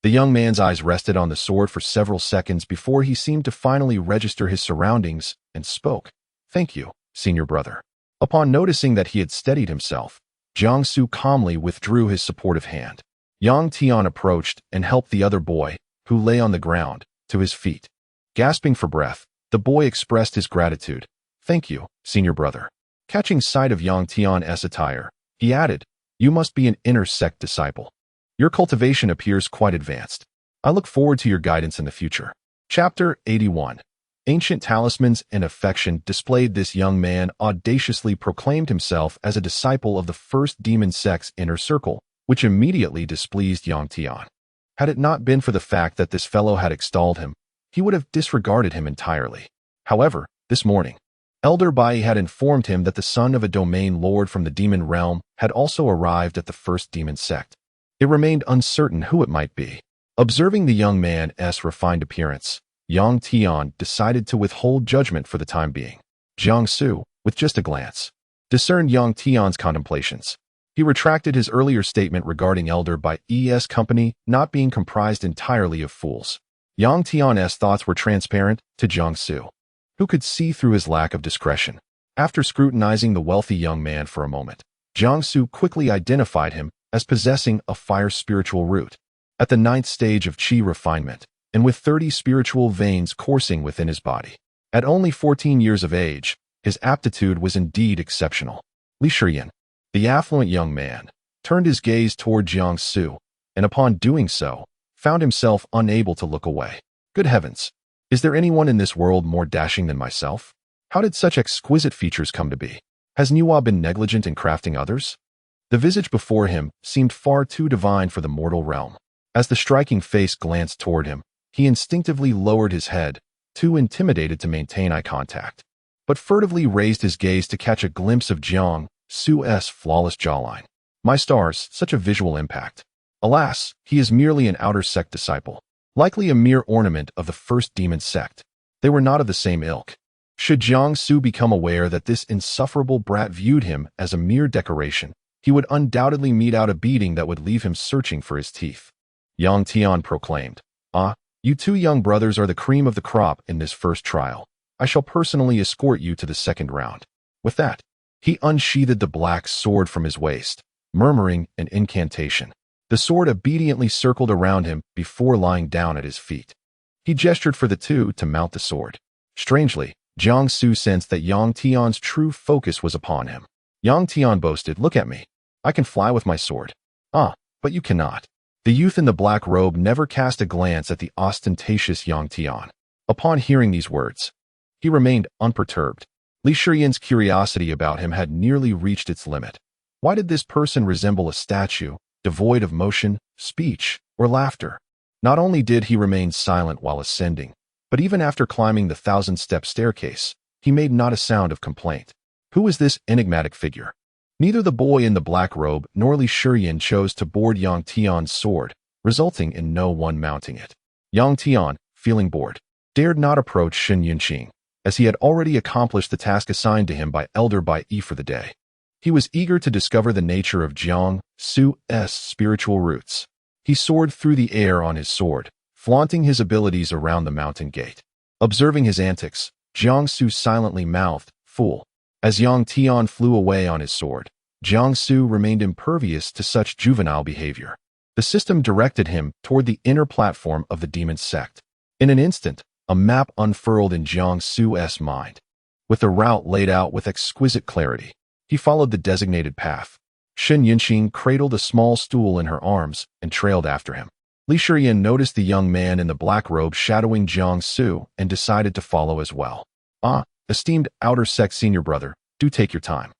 The young man's eyes rested on the sword for several seconds before he seemed to finally register his surroundings and spoke. "Thank you, senior brother." Upon noticing that he had steadied himself, Jiang Su calmly withdrew his supportive hand. Yang Tian approached and helped the other boy, who lay on the ground, to his feet. Gasping for breath, the boy expressed his gratitude. "Thank you, senior brother." Catching sight of Yang Tian's attire, he added, "You must be an inner sect disciple. Your cultivation appears quite advanced. I look forward to your guidance in the future." Chapter 81. Ancient talismans and affection displayed. This young man audaciously proclaimed himself as a disciple of the first demon sect's inner circle, which immediately displeased Yang Tian. Had it not been for the fact that this fellow had extolled him, he would have disregarded him entirely. However, this morning, Elder Bai had informed him that the son of a domain lord from the demon realm had also arrived at the first demon sect. It remained uncertain who it might be. Observing the young man's refined appearance, Yang Tian decided to withhold judgment for the time being. Jiang Su, with just a glance, discerned Yang Tian's contemplations. He retracted his earlier statement regarding Elder Bai's company not being comprised entirely of fools. Yang Tian's thoughts were transparent to Jiang Su, who could see through his lack of discretion. After scrutinizing the wealthy young man for a moment, Jiang Su quickly identified him as possessing a fire spiritual root. At the 9th stage of qi refinement, and with 30 spiritual veins coursing within his body. At only 14 years of age, his aptitude was indeed exceptional. Li Shiyan, the affluent young man, turned his gaze toward Jiang Su, and upon doing so, found himself unable to look away. Good heavens! Is there anyone in this world more dashing than myself? How did such exquisite features come to be? Has Niwa been negligent in crafting others? The visage before him seemed far too divine for the mortal realm. As the striking face glanced toward him, he instinctively lowered his head, too intimidated to maintain eye contact, but furtively raised his gaze to catch a glimpse of Jiang Su's flawless jawline. My stars, such a visual impact. Alas, he is merely an outer sect disciple, likely a mere ornament of the first demon sect. They were not of the same ilk. Should Jiang Su become aware that this insufferable brat viewed him as a mere decoration, he would undoubtedly mete out a beating that would leave him searching for his teeth. Yang Tian proclaimed, "Ah, you 2 young brothers are the cream of the crop in this first trial. I shall personally escort you to the second round." With that, he unsheathed the black sword from his waist, murmuring an incantation. The sword obediently circled around him before lying down at his feet. He gestured for the 2 to mount the sword. Strangely, Jiang Su sensed that Yang Tian's true focus was upon him. Yang Tian boasted, "Look at me. I can fly with my sword." "Ah, but you cannot." The youth in the black robe never cast a glance at the ostentatious Yang Tian. Upon hearing these words, he remained unperturbed. Li Shiyan's curiosity about him had nearly reached its limit. Why did this person resemble a statue, devoid of motion, speech, or laughter? Not only did he remain silent while ascending, but even after climbing the 1,000-step staircase, he made not a sound of complaint. Who was this enigmatic figure? Neither the boy in the black robe nor Li Shiyan chose to board Yang Tian's sword, resulting in no one mounting it. Yang Tian, feeling bored, dared not approach Shen Yunqing, as he had already accomplished the task assigned to him by Elder Bai Yi for the day. He was eager to discover the nature of Jiang Su's spiritual roots. He soared through the air on his sword, flaunting his abilities around the mountain gate. Observing his antics, Jiang Su silently mouthed, "Fool." As Yang Tian flew away on his sword, Jiang Su remained impervious to such juvenile behavior. The system directed him toward the inner platform of the demon sect. In an instant, a map unfurled in Jiang Su's mind. With the route laid out with exquisite clarity, he followed the designated path. Shen Yunqing cradled a small stool in her arms and trailed after him. Li Shiyan noticed the young man in the black robe shadowing Jiang Su and decided to follow as well. "Ah, esteemed outer sect senior brother, do take your time."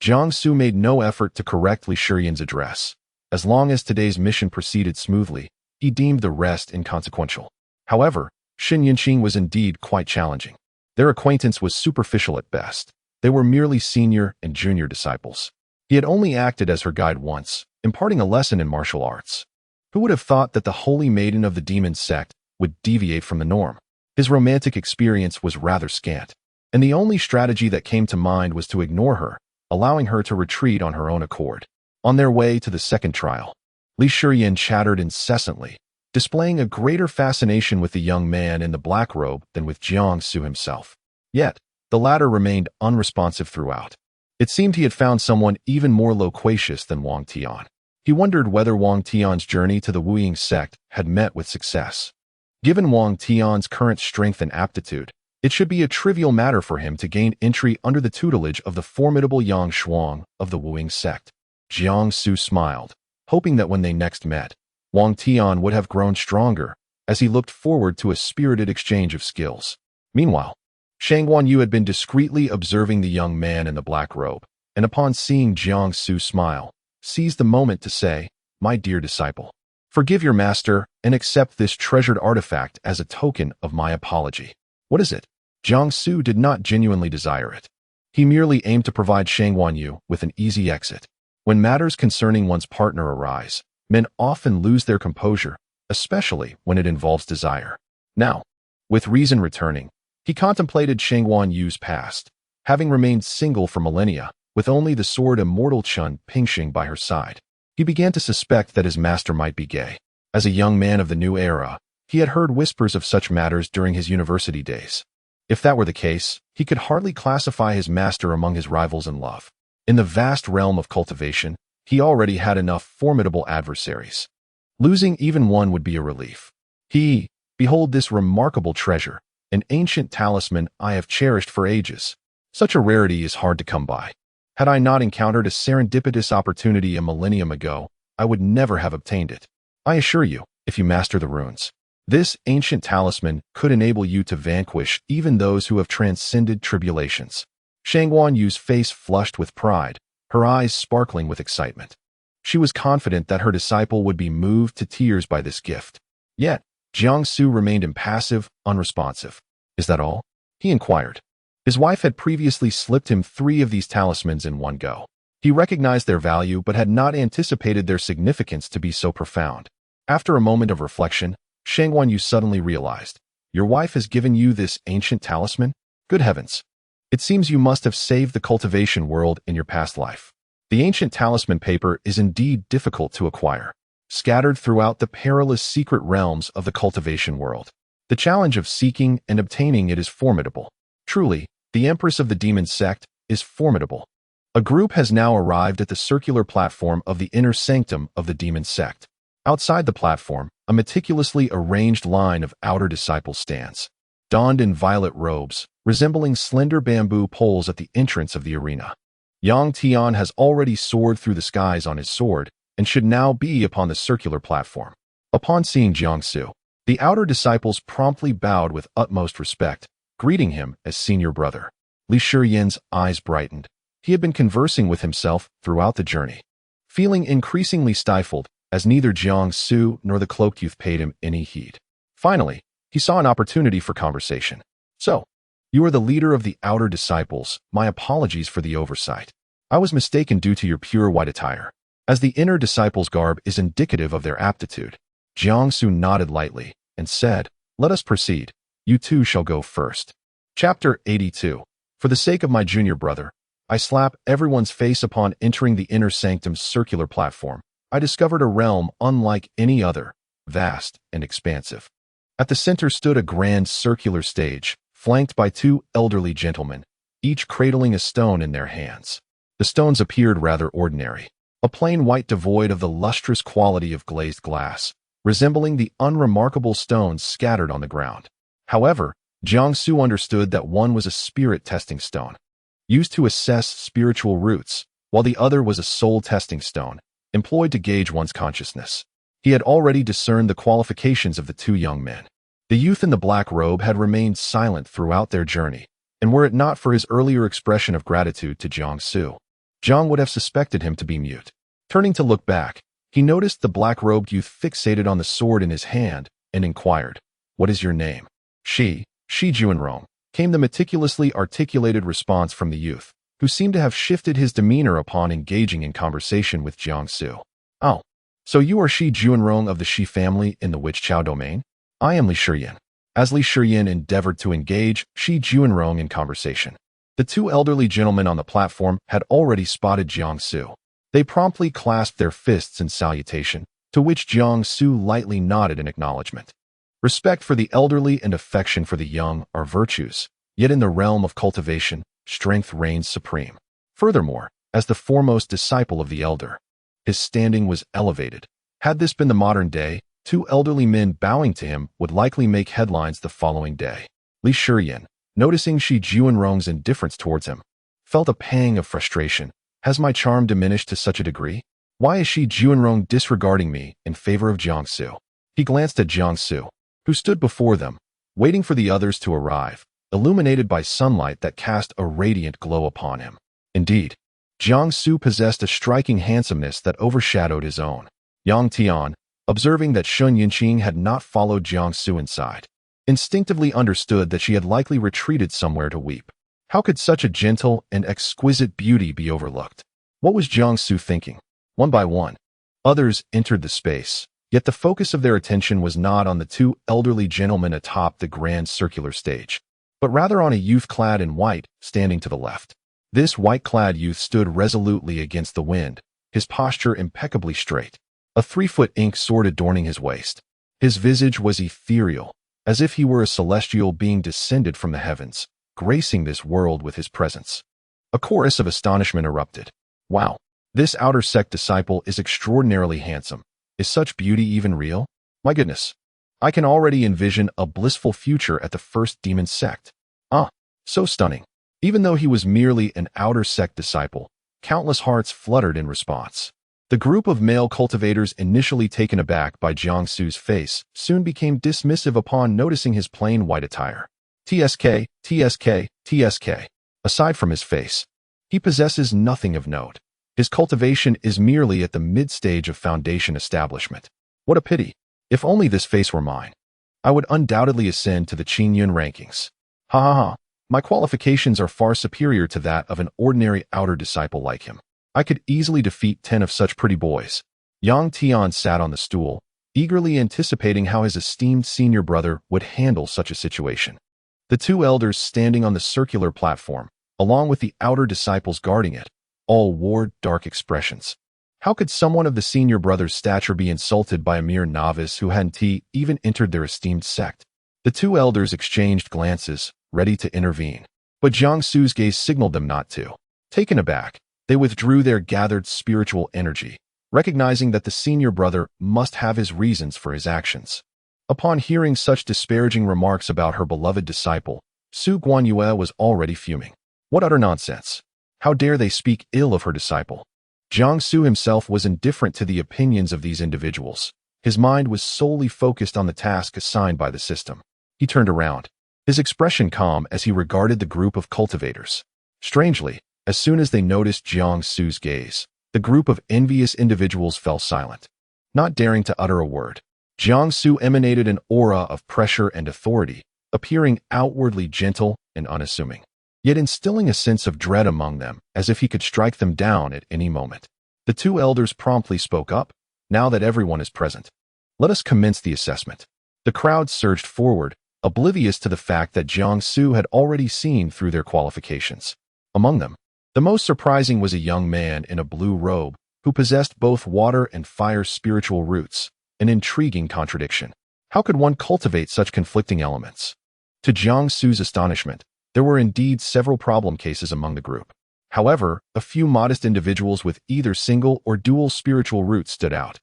Jiang Su made no effort to correct Li Shiyan's address. As long as today's mission proceeded smoothly, he deemed the rest inconsequential. However, Shen Yunqing was indeed quite challenging. Their acquaintance was superficial at best. They were merely senior and junior disciples. He had only acted as her guide once, imparting a lesson in martial arts. Who would have thought that the holy maiden of the demon sect would deviate from the norm? His romantic experience was rather scant, and the only strategy that came to mind was to ignore her, allowing her to retreat on her own accord. On their way to the second trial, Li Shiyan chattered incessantly, displaying a greater fascination with the young man in the black robe than with Jiang Su himself. Yet, the latter remained unresponsive throughout. It seemed he had found someone even more loquacious than Wang Tian. He wondered whether Wang Tian's journey to the Wuying sect had met with success. Given Wang Tian's current strength and aptitude, it should be a trivial matter for him to gain entry under the tutelage of the formidable Yang Shuang of the Wuying sect. Jiang Su smiled, hoping that when they next met, Wang Tian would have grown stronger, as he looked forward to a spirited exchange of skills. Meanwhile, Shang Guanyu had been discreetly observing the young man in the black robe, and upon seeing Jiang Su smile, seized the moment to say, "My dear disciple, forgive your master and accept this treasured artifact as a token of my apology." "What is it?" Jiang Su did not genuinely desire it. He merely aimed to provide Shang Guanyu with an easy exit. When matters concerning one's partner arise, men often lose their composure, especially when it involves desire. Now, with reason returning, he contemplated Shang Guanyu's past, having remained single for millennia, with only the sword immortal Chun Pingxing by her side. He began to suspect that his master might be gay. As a young man of the new era, he had heard whispers of such matters during his university days. If that were the case, he could hardly classify his master among his rivals in love. In the vast realm of cultivation, he already had enough formidable adversaries. Losing even one would be a relief. Behold this remarkable treasure, an ancient talisman I have cherished for ages. Such a rarity is hard to come by. Had I not encountered a serendipitous opportunity a millennium ago, I would never have obtained it. I assure you, if you master the runes, this ancient talisman could enable you to vanquish even those who have transcended tribulations. Shang Guanyu's face flushed with pride, her eyes sparkling with excitement. She was confident that her disciple would be moved to tears by this gift. Yet, Jiang Su remained impassive, unresponsive. "Is that all?" he inquired. His wife had previously slipped him 3 of these talismans in one go. He recognized their value but had not anticipated their significance to be so profound. After a moment of reflection, Shang Guanyu suddenly realized, "Your wife has given you this ancient talisman? Good heavens! It seems you must have saved the cultivation world in your past life." The ancient talisman paper is indeed difficult to acquire, scattered throughout the perilous secret realms of the cultivation world. The challenge of seeking and obtaining it is formidable. Truly, the Empress of the demon sect is formidable. A group has now arrived at the circular platform of the inner sanctum of the demon sect. Outside the platform, a meticulously arranged line of outer disciples stands, donned in violet robes, resembling slender bamboo poles at the entrance of the arena. Yang Tian has already soared through the skies on his sword and should now be upon the circular platform. Upon seeing Jiangsu, the outer disciples promptly bowed with utmost respect, greeting him as senior brother. Li Shiyan's eyes brightened. He had been conversing with himself throughout the journey, feeling increasingly stifled as neither Jiangsu nor the cloaked youth paid him any heed. Finally, he saw an opportunity for conversation. So, you are the leader of the outer disciples. My apologies for the oversight. I was mistaken due to your pure white attire, as the inner disciples' garb is indicative of their aptitude. Jiangsu nodded lightly and said, "Let us proceed. You two shall go first." Chapter 82. For the sake of my junior brother, I slap everyone's face. Upon entering the inner sanctum's circular platform, I discovered a realm unlike any other, vast and expansive. At the center stood a grand circular stage, flanked by two elderly gentlemen, each cradling a stone in their hands. The stones appeared rather ordinary, a plain white devoid of the lustrous quality of glazed glass, resembling the unremarkable stones scattered on the ground. However, Jiangsu understood that one was a spirit testing stone, used to assess spiritual roots, while the other was a soul testing stone, employed to gauge one's consciousness. He had already discerned the qualifications of the two young men. The youth in the black robe had remained silent throughout their journey, and were it not for his earlier expression of gratitude to Jiangsu, Jiang would have suspected him to be mute. Turning to look back, he noticed the black-robed youth fixated on the sword in his hand and inquired, "What is your name?" Shi Juanrong, came the meticulously articulated response from the youth, who seemed to have shifted his demeanor upon engaging in conversation with Jiangsu. "Oh, so you are Shi Juanrong of the Shi family in the Witch Chao domain? I am Li Shiyan." As Li Shiyan endeavored to engage Shi Juanrong in conversation, the two elderly gentlemen on the platform had already spotted Jiangsu. They promptly clasped their fists in salutation, to which Jiangsu lightly nodded in acknowledgement. Respect for the elderly and affection for the young are virtues, yet in the realm of cultivation, strength reigns supreme. Furthermore, as the foremost disciple of the elder, his standing was elevated. Had this been the modern day, two elderly men bowing to him would likely make headlines the following day. Li Shiyan, noticing Shi Juanrong's indifference towards him, felt a pang of frustration. Has my charm diminished to such a degree? Why is Shi Juanrong disregarding me in favor of Jiangsu? He glanced at Jiangsu, who stood before them, waiting for the others to arrive, illuminated by sunlight that cast a radiant glow upon him. Indeed, Jiangsu possessed a striking handsomeness that overshadowed his own. Yang Tian, observing that Shun Yinqing had not followed Jiangsu inside, instinctively understood that she had likely retreated somewhere to weep. How could such a gentle and exquisite beauty be overlooked? What was Jiangsu thinking? One by one, others entered the space, yet the focus of their attention was not on the two elderly gentlemen atop the grand circular stage, but rather on a youth clad in white standing to the left. This white-clad youth stood resolutely against the wind, his posture impeccably straight, a 3-foot ink sword adorning his waist. His visage was ethereal, as if he were a celestial being descended from the heavens, gracing this world with his presence. A chorus of astonishment erupted. Wow, this outer sect disciple is extraordinarily handsome. Is such beauty even real? My goodness, I can already envision a blissful future at the first demon sect. Ah, so stunning. Even though he was merely an outer sect disciple, countless hearts fluttered in response. The group of male cultivators, initially taken aback by Jiangsu's face, soon became dismissive upon noticing his plain white attire. TSK, TSK, TSK. Aside from his face, he possesses nothing of note. His cultivation is merely at the mid-stage of foundation establishment. What a pity. If only this face were mine, I would undoubtedly ascend to the Qingyun rankings. Ha ha ha. My qualifications are far superior to that of an ordinary outer disciple like him. I could easily defeat 10 of such pretty boys. Yang Tian sat on the stool, eagerly anticipating how his esteemed senior brother would handle such a situation. The two elders standing on the circular platform, along with the outer disciples guarding it, all wore dark expressions. How could someone of the senior brother's stature be insulted by a mere novice who hadn't even entered their esteemed sect? The two elders exchanged glances, ready to intervene, but Jiangsu's gaze signaled them not to. Taken aback, they withdrew their gathered spiritual energy, recognizing that the senior brother must have his reasons for his actions. Upon hearing such disparaging remarks about her beloved disciple, Su Guanyue was already fuming. What utter nonsense! How dare they speak ill of her disciple? Jiangsu himself was indifferent to the opinions of these individuals. His mind was solely focused on the task assigned by the system. He turned around, his expression calm as he regarded the group of cultivators. Strangely, as soon as they noticed Jiangsu's gaze, the group of envious individuals fell silent, not daring to utter a word. Jiangsu emanated an aura of pressure and authority, appearing outwardly gentle and unassuming, yet instilling a sense of dread among them, as if he could strike them down at any moment. The two elders promptly spoke up. Now that everyone is present, let us commence the assessment. The crowd surged forward, oblivious to the fact that Jiangsu had already seen through their qualifications. Among them, the most surprising was a young man in a blue robe who possessed both water and fire spiritual roots, an intriguing contradiction. How could one cultivate such conflicting elements? To Jiangsu's astonishment, there were indeed several problem cases among the group. However, a few modest individuals with either single or dual spiritual roots stood out.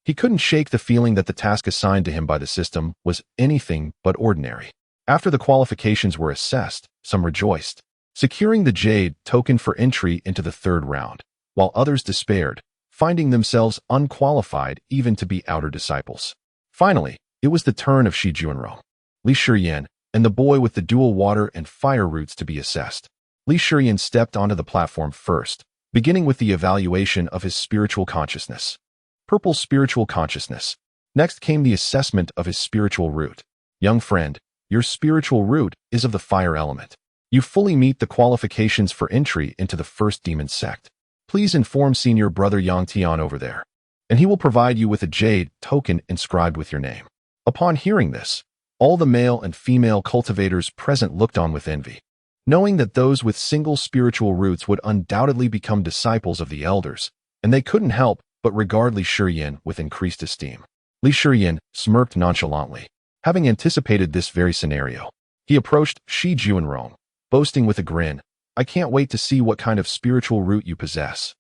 He couldn't shake the feeling that the task assigned to him by the system was anything but ordinary. After the qualifications were assessed, some rejoiced, securing the jade token for entry into the third round, while others despaired, finding themselves unqualified even to be outer disciples. Finally, it was the turn of Shi Junrong, Li Shiyan, and the boy with the dual water and fire roots to be assessed. Li Shiyan stepped onto the platform first, beginning with the evaluation of his spiritual consciousness. Purple spiritual consciousness. Next came the assessment of his spiritual root. Young friend, your spiritual root is of the fire element. You fully meet the qualifications for entry into the first demon sect. Please inform senior brother Yang Tian over there, and he will provide you with a jade token inscribed with your name. Upon hearing this, all the male and female cultivators present looked on with envy, knowing that those with single spiritual roots would undoubtedly become disciples of the elders, and they couldn't help but regard Li Shiyan with increased esteem. Li Shiyan smirked nonchalantly. Having anticipated this very scenario, he approached Shi Junrong, boasting with a grin, I can't wait to see what kind of spiritual root you possess,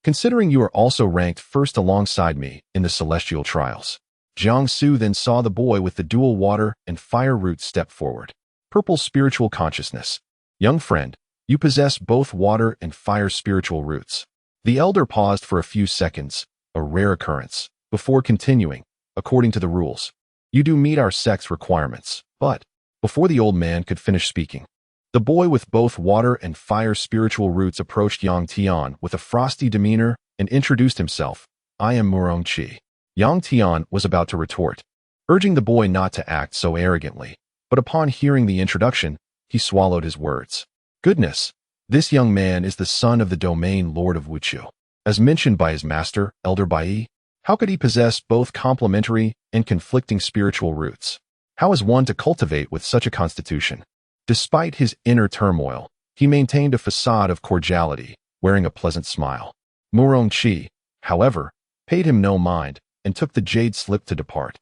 considering you are also ranked first alongside me in the celestial trials. Jiangsu then saw the boy with the dual water and fire roots step forward. Purple spiritual consciousness. Young friend, you possess both water and fire spiritual roots. The elder paused for a few seconds, a rare occurrence, before continuing, according to the rules. You do meet our sect's requirements, but before the old man could finish speaking, the boy with both water and fire spiritual roots approached Yang Tian with a frosty demeanor and introduced himself. I am Murong Qi. Yang Tian was about to retort, urging the boy not to act so arrogantly, but upon hearing the introduction, he swallowed his words. Goodness, this young man is the son of the domain lord of Wuqiu. As mentioned by his master, Elder Bai, how could he possess both complementary and conflicting spiritual roots? How is one to cultivate with such a constitution? Despite his inner turmoil, he maintained a facade of cordiality, wearing a pleasant smile. Murong Qi, however, paid him no mind and took the jade slip to depart.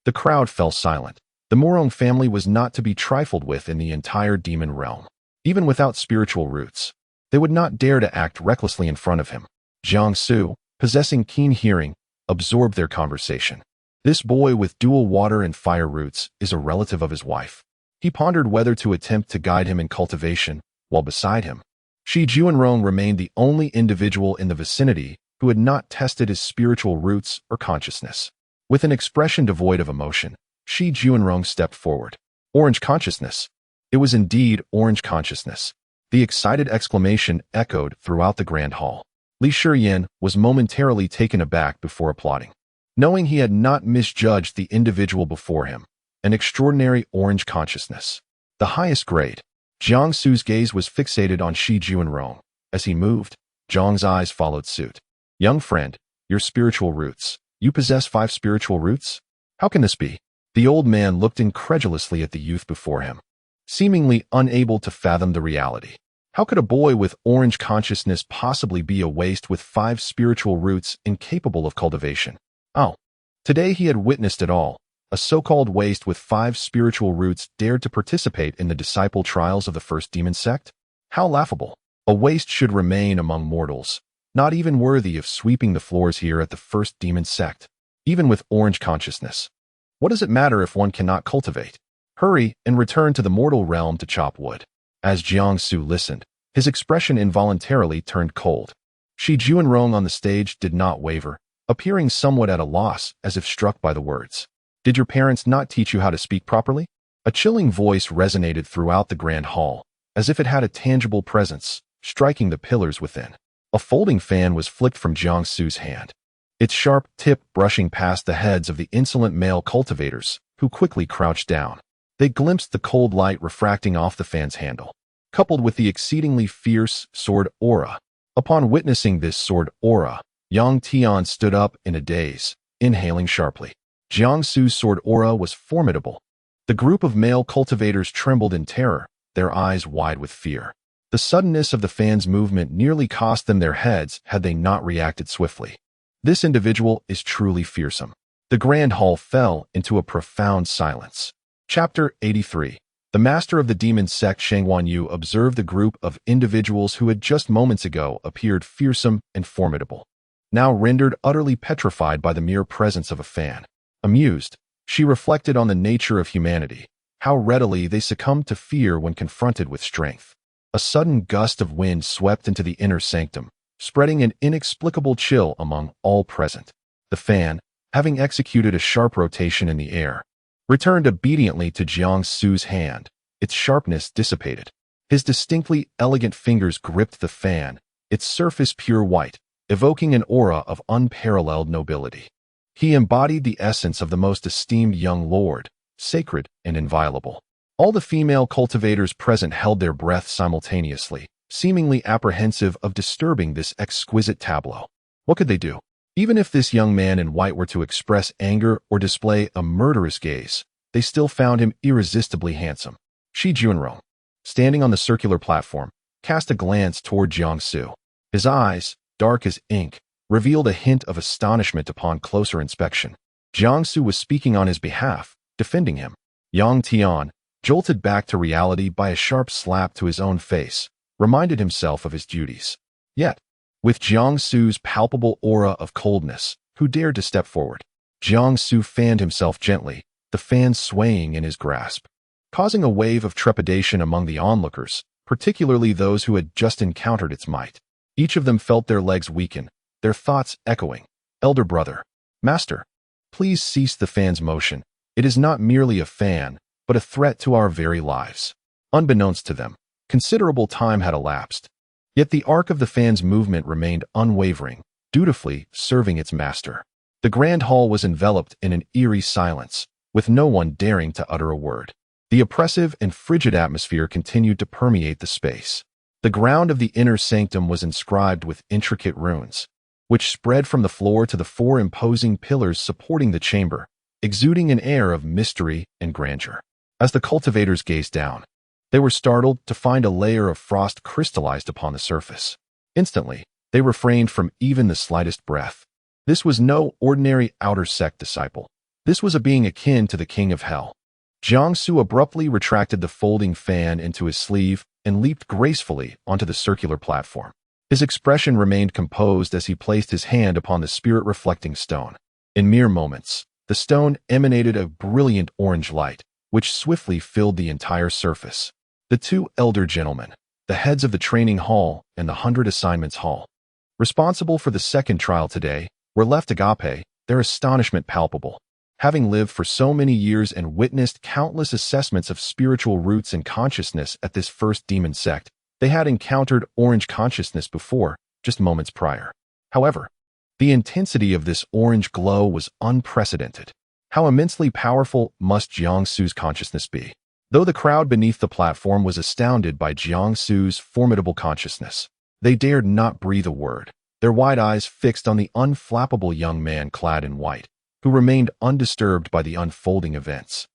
The crowd fell silent. The Murong family was not to be trifled with in the entire demon realm. Even without spiritual roots, they would not dare to act recklessly in front of him. Jiangsu, possessing keen hearing, absorbed their conversation. This boy with dual water and fire roots is a relative of his wife. He pondered whether to attempt to guide him in cultivation, while beside him, Shi Junrong remained the only individual in the vicinity who had not tested his spiritual roots or consciousness. With an expression devoid of emotion, Shi Junrong stepped forward. Orange consciousness. It was indeed orange consciousness. The excited exclamation echoed throughout the grand hall. Li Shiyan was momentarily taken aback before applauding, knowing he had not misjudged the individual before him. An extraordinary orange consciousness. The highest grade. Jiangsu's gaze was fixated on Shi Junrong. As he moved, Zhang's eyes followed suit. Young friend, your spiritual roots. You possess 5 spiritual roots? How can this be? The old man looked incredulously at the youth before him, seemingly unable to fathom the reality. How could a boy with orange consciousness possibly be a waste with 5 spiritual roots incapable of cultivation? Oh, today he had witnessed it all. A so-called waste with 5 spiritual roots dared to participate in the disciple trials of the first demon sect? How laughable. A waste should remain among mortals, not even worthy of sweeping the floors here at the first demon sect, even with orange consciousness. What does it matter if one cannot cultivate? Hurry and return to the mortal realm to chop wood. As Jiangsu listened, His expression involuntarily turned cold. Shi Juanrong on the stage did not waver, appearing somewhat at a loss as if struck by the words. Did your parents not teach you how to speak properly? A chilling voice resonated throughout the grand hall, as if it had a tangible presence, striking the pillars within. A folding fan was flicked from Jiangsu's hand, its sharp tip brushing past the heads of the insolent male cultivators, who quickly crouched down. They glimpsed the cold light refracting off the fan's handle, coupled with the exceedingly fierce sword aura. Upon witnessing this sword aura, Yang Tian stood up in a daze, inhaling sharply. Jiangsu's sword aura was formidable. The group of male cultivators trembled in terror, their eyes wide with fear. The suddenness of the fan's movement nearly cost them their heads had they not reacted swiftly. This individual is truly fearsome. The grand hall fell into a profound silence. Chapter 83. The master of the demon sect Shang Wanyu observed the group of individuals who had just moments ago appeared fearsome and formidable, now rendered utterly petrified by the mere presence of a fan. Amused, she reflected on the nature of humanity, how readily they succumb to fear when confronted with strength. A sudden gust of wind swept into the inner sanctum, spreading an inexplicable chill among all present. The fan, having executed a sharp rotation in the air, returned obediently to Jiangsu's hand, its sharpness dissipated. His distinctly elegant fingers gripped the fan, its surface pure white, evoking an aura of unparalleled nobility. He embodied the essence of the most esteemed young lord, sacred and inviolable. All the female cultivators present held their breath simultaneously, seemingly apprehensive of disturbing this exquisite tableau. What could they do? Even if this young man in white were to express anger or display a murderous gaze, they still found him irresistibly handsome. Shi Juanrong, standing on the circular platform, cast a glance toward Jiangsu. His eyes, dark as ink, revealed a hint of astonishment upon closer inspection. Jiangsu was speaking on his behalf, defending him. Yang Tian, jolted back to reality by a sharp slap to his own face, reminded himself of his duties. Yet, with Jiangsu's palpable aura of coldness, who dared to step forward? Jiangsu fanned himself gently, the fan swaying in his grasp, causing a wave of trepidation among the onlookers, particularly those who had just encountered its might. Each of them felt their legs weaken, their thoughts echoing. Elder brother, master, please cease the fan's motion. It is not merely a fan, but a threat to our very lives. Unbeknownst to them, considerable time had elapsed. Yet the arc of the fan's movement remained unwavering, dutifully serving its master. The grand hall was enveloped in an eerie silence, with no one daring to utter a word. The oppressive and frigid atmosphere continued to permeate the space. The ground of the inner sanctum was inscribed with intricate runes, which spread from the floor to the four imposing pillars supporting the chamber, exuding an air of mystery and grandeur. As the cultivators gazed down, they were startled to find a layer of frost crystallized upon the surface. Instantly, they refrained from even the slightest breath. This was no ordinary outer sect disciple. This was a being akin to the king of hell. Jiangsu abruptly retracted the folding fan into his sleeve and leaped gracefully onto the circular platform. His expression remained composed as he placed his hand upon the spirit-reflecting stone. In mere moments, the stone emanated a brilliant orange light, which swiftly filled the entire surface. The two elder gentlemen, the heads of the training hall and the 100 assignments hall, responsible for the second trial today, were left agape, their astonishment palpable. Having lived for so many years and witnessed countless assessments of spiritual roots and consciousness at this first demon sect, they had encountered orange consciousness before, just moments prior. However, the intensity of this orange glow was unprecedented. How immensely powerful must Jiangsu's consciousness be? Though the crowd beneath the platform was astounded by Jiangsu's formidable consciousness, they dared not breathe a word, their wide eyes fixed on the unflappable young man clad in white, who remained undisturbed by the unfolding events.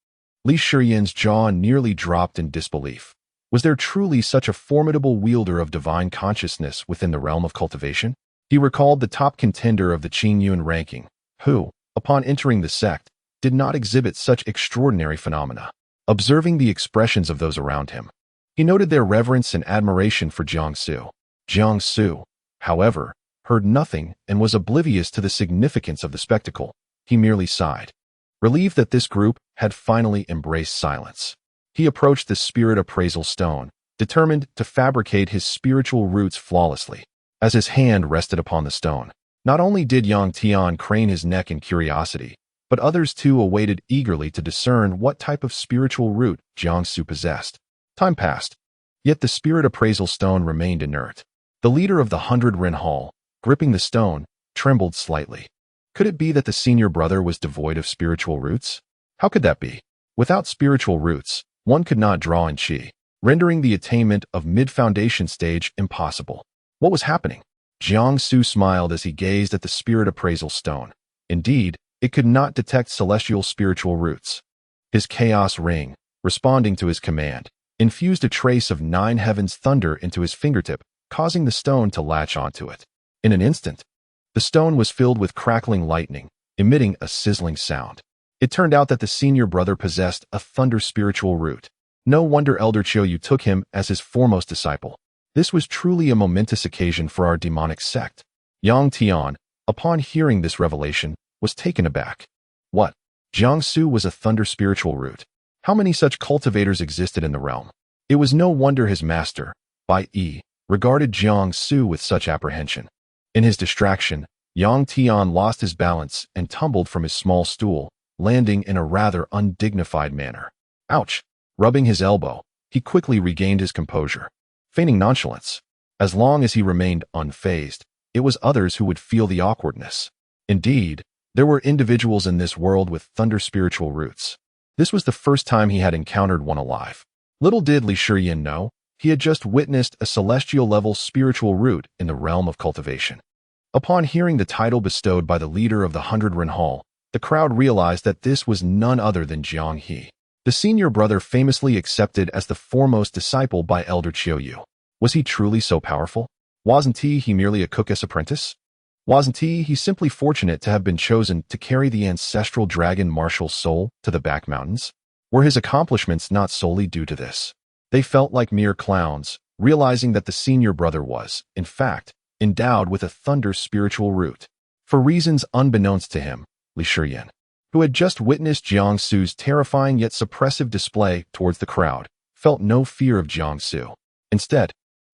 Li Shiyan's jaw nearly dropped in disbelief. Was there truly such a formidable wielder of divine consciousness within the realm of cultivation? He recalled the top contender of the Qingyun ranking, who, upon entering the sect, did not exhibit such extraordinary phenomena. Observing the expressions of those around him, he noted their reverence and admiration for Jiangsu. Jiangsu, however, heard nothing and was oblivious to the significance of the spectacle. He merely sighed, relieved that this group had finally embraced silence. He approached the spirit appraisal stone, determined to fabricate his spiritual roots flawlessly. As his hand rested upon the stone, not only did Yang Tian crane his neck in curiosity, but others too awaited eagerly to discern what type of spiritual root Jiangsu possessed. Time passed, yet the spirit appraisal stone remained inert. The leader of the 100 Ren Hall, gripping the stone, trembled slightly. Could it be that the senior brother was devoid of spiritual roots? How could that be? Without spiritual roots, one could not draw in qi, rendering the attainment of mid-foundation stage impossible. What was happening? Jiangsu smiled as he gazed at the spirit appraisal stone. Indeed, it could not detect celestial spiritual roots. His chaos ring, responding to his command, infused a trace of 9 heavens thunder into his fingertip, causing the stone to latch onto it. In an instant, the stone was filled with crackling lightning, emitting a sizzling sound. It turned out that the senior brother possessed a thunder spiritual root. No wonder Elder Qiuyu took him as his foremost disciple. This was truly a momentous occasion for our demonic sect. Yang Tian, upon hearing this revelation, was taken aback. What? Jiangsu was a thunder spiritual root. How many such cultivators existed in the realm? It was no wonder his master, Bai Yi, regarded Jiangsu with such apprehension. In his distraction, Yang Tian lost his balance and tumbled from his small stool, landing in a rather undignified manner. Ouch! Rubbing his elbow, he quickly regained his composure, feigning nonchalance. As long as he remained unfazed, it was others who would feel the awkwardness. Indeed, there were individuals in this world with thunder spiritual roots. This was the first time he had encountered one alive. Little did Li Shiyin know, he had just witnessed a celestial-level spiritual root in the realm of cultivation. Upon hearing the title bestowed by the leader of the 100 Ren Hall, the crowd realized that this was none other than Jiang He, the senior brother famously accepted as the foremost disciple by Elder Qiuyu. Was he truly so powerful? Wasn't he merely a cook's apprentice? Wasn't he simply fortunate to have been chosen to carry the ancestral dragon martial soul to the back mountains? Were his accomplishments not solely due to this? They felt like mere clowns, realizing that the senior brother was, in fact, endowed with a thunder spiritual root. For reasons unbeknownst to him, Li Shiyin, who had just witnessed Jiangsu's terrifying yet suppressive display towards the crowd, felt no fear of Jiangsu. Instead,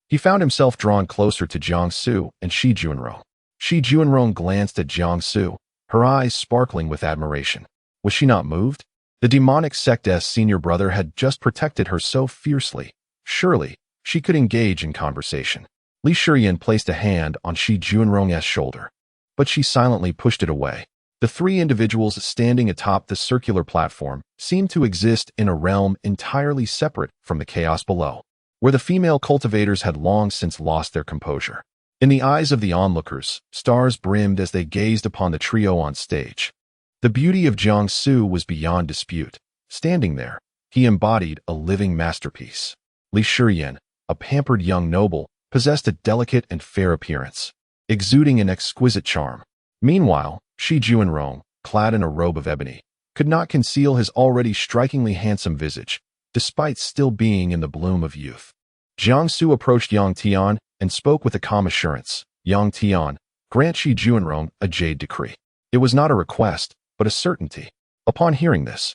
he found himself drawn closer to Jiangsu and Shi Junrong. Shi Junrong glanced at Jiangsu, her eyes sparkling with admiration. Was she not moved? The demonic sect's senior brother had just protected her so fiercely. Surely, she could engage in conversation. Li Shiyin placed a hand on Shi Junrong's shoulder, but she silently pushed it away. The 3 individuals standing atop the circular platform seemed to exist in a realm entirely separate from the chaos below, where the female cultivators had long since lost their composure. In the eyes of the onlookers, stars brimmed as they gazed upon the trio on stage. The beauty of Jiangsu was beyond dispute. Standing there, he embodied a living masterpiece. Li Shiyin, a pampered young noble, possessed a delicate and fair appearance, exuding an exquisite charm. Meanwhile, Shi Junrong, clad in a robe of ebony, could not conceal his already strikingly handsome visage, despite still being in the bloom of youth. Jiangsu approached Yang Tian and spoke with a calm assurance. Yang Tian, grant Shi Junrong a jade decree. It was not a request, but a certainty. Upon hearing this,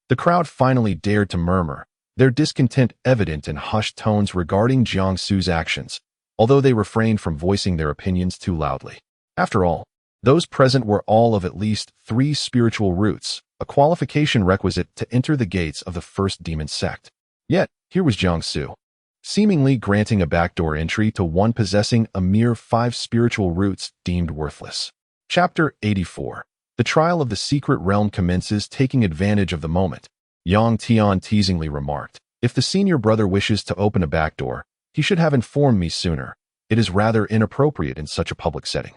the crowd finally dared to murmur, their discontent evident in hushed tones regarding Jiangsu's actions, although they refrained from voicing their opinions too loudly. After all, those present were all of at least 3 spiritual roots, a qualification requisite to enter the gates of the first demon sect. Yet, here was Jiangsu, seemingly granting a backdoor entry to one possessing a mere 5 spiritual roots deemed worthless. Chapter 84. The trial of the secret realm commences. Taking advantage of the moment, Yang Tian teasingly remarked, if the senior brother wishes to open a back door, he should have informed me sooner. It is rather inappropriate in such a public setting.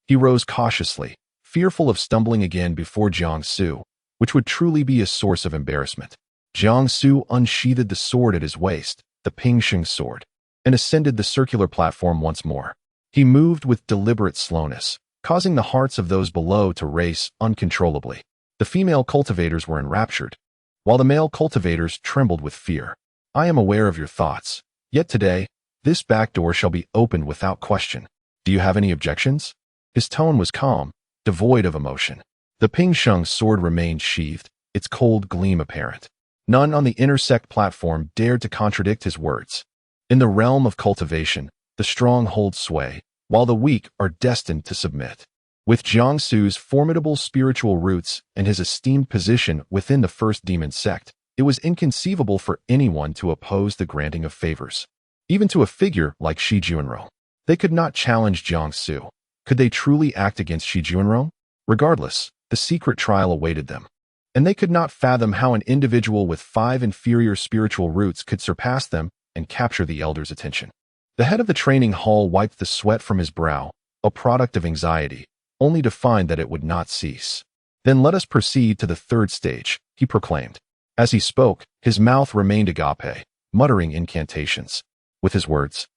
He rose cautiously, fearful of stumbling again before Jiangsu, which would truly be a source of embarrassment. Jiangsu unsheathed the sword at his waist, the Pingsheng sword, and ascended the circular platform once more. He moved with deliberate slowness, causing the hearts of those below to race uncontrollably. The female cultivators were enraptured, while the male cultivators trembled with fear. I am aware of your thoughts, yet today, this back door shall be opened without question. Do you have any objections? His tone was calm, devoid of emotion. The Pingsheng sword remained sheathed, its cold gleam apparent. None on the inner sect platform dared to contradict his words. In the realm of cultivation, the strong hold sway, while the weak are destined to submit. With Jiangsu's formidable spiritual roots and his esteemed position within the first demon sect, it was inconceivable for anyone to oppose the granting of favors. Even to a figure like Shi Junro. They could not challenge Jiangsu. Could they truly act against Shi Junro? Regardless, the secret trial awaited them. And they could not fathom how an individual with 5 inferior spiritual roots could surpass them and capture the elder's attention. The head of the training hall wiped the sweat from his brow, a product of anxiety, only to find that it would not cease. Then let us proceed to the third stage, he proclaimed. As he spoke, his mouth remained agape, muttering incantations. With his words,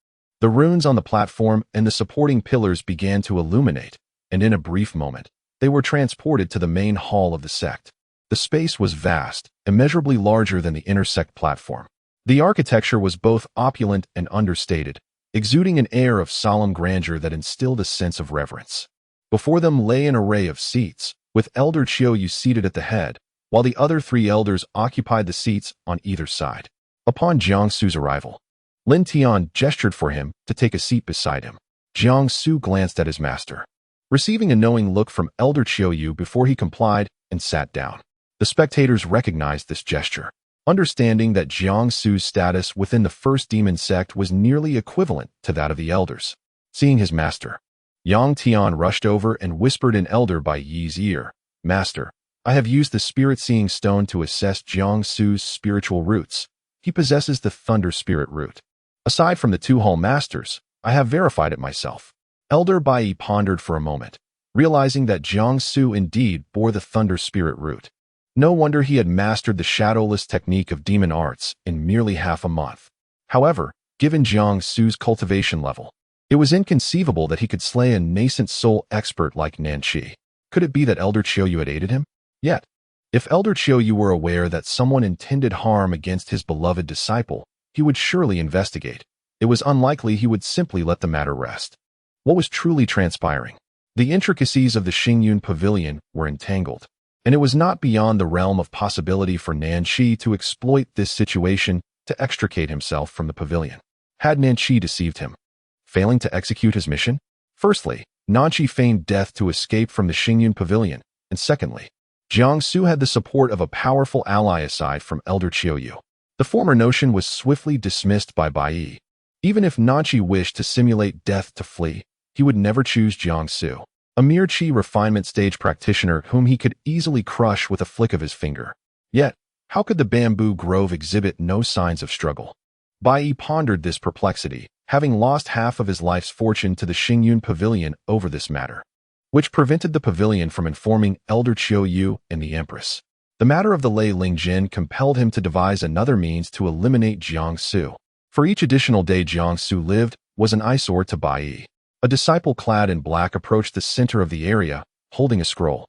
the runes on the platform and the supporting pillars began to illuminate, and in a brief moment, they were transported to the main hall of the sect. The space was vast, immeasurably larger than the inner sect platform. The architecture was both opulent and understated, exuding an air of solemn grandeur that instilled a sense of reverence. Before them lay an array of seats, with Elder Chiouyu seated at the head, while the other 3 elders occupied the seats on either side. Upon Jiangsu's arrival, Lin Tian gestured for him to take a seat beside him. Jiangsu glanced at his master, receiving a knowing look from Elder Chiouyu before he complied and sat down. The spectators recognized this gesture, understanding that Jiangsu's status within the first demon sect was nearly equivalent to that of the elders. Seeing his master, Yang Tian rushed over and whispered in Elder Bai Yi's ear, "Master, I have used the spirit-seeing stone to assess Jiangsu's spiritual roots. He possesses the thunder spirit root. Aside from the 2 hall masters, I have verified it myself." Elder Bai Yi pondered for a moment, realizing that Jiangsu indeed bore the thunder spirit root. No wonder he had mastered the shadowless technique of demon arts in merely half a month. However, given Jiangsu's cultivation level, it was inconceivable that he could slay a nascent soul expert like Nanqi. Could it be that Elder Chiouyu had aided him? Yet, if Elder Chiouyu were aware that someone intended harm against his beloved disciple, he would surely investigate. It was unlikely he would simply let the matter rest. What was truly transpiring? The intricacies of the Xingyun Pavilion were entangled, and it was not beyond the realm of possibility for Nanqi to exploit this situation to extricate himself from the pavilion. Had Nanqi deceived him, failing to execute his mission? Firstly, Nanqi feigned death to escape from the Xingyun Pavilion, and secondly, Jiangsu had the support of a powerful ally aside from Elder Chiouyu. The former notion was swiftly dismissed by Bai Yi. Even if Nanqi wished to simulate death to flee, he would never choose Jiangsu, a mere qi refinement stage practitioner whom he could easily crush with a flick of his finger. Yet, how could the bamboo grove exhibit no signs of struggle? Bai Yi pondered this perplexity, having lost half of his life's fortune to the Xingyun Pavilion over this matter, which prevented the pavilion from informing Elder Chiouyu and the Empress. The matter of the Lei Lingjin compelled him to devise another means to eliminate Jiangsu. For each additional day Jiangsu lived was an eyesore to Bai Yi. A disciple clad in black approached the center of the area, holding a scroll.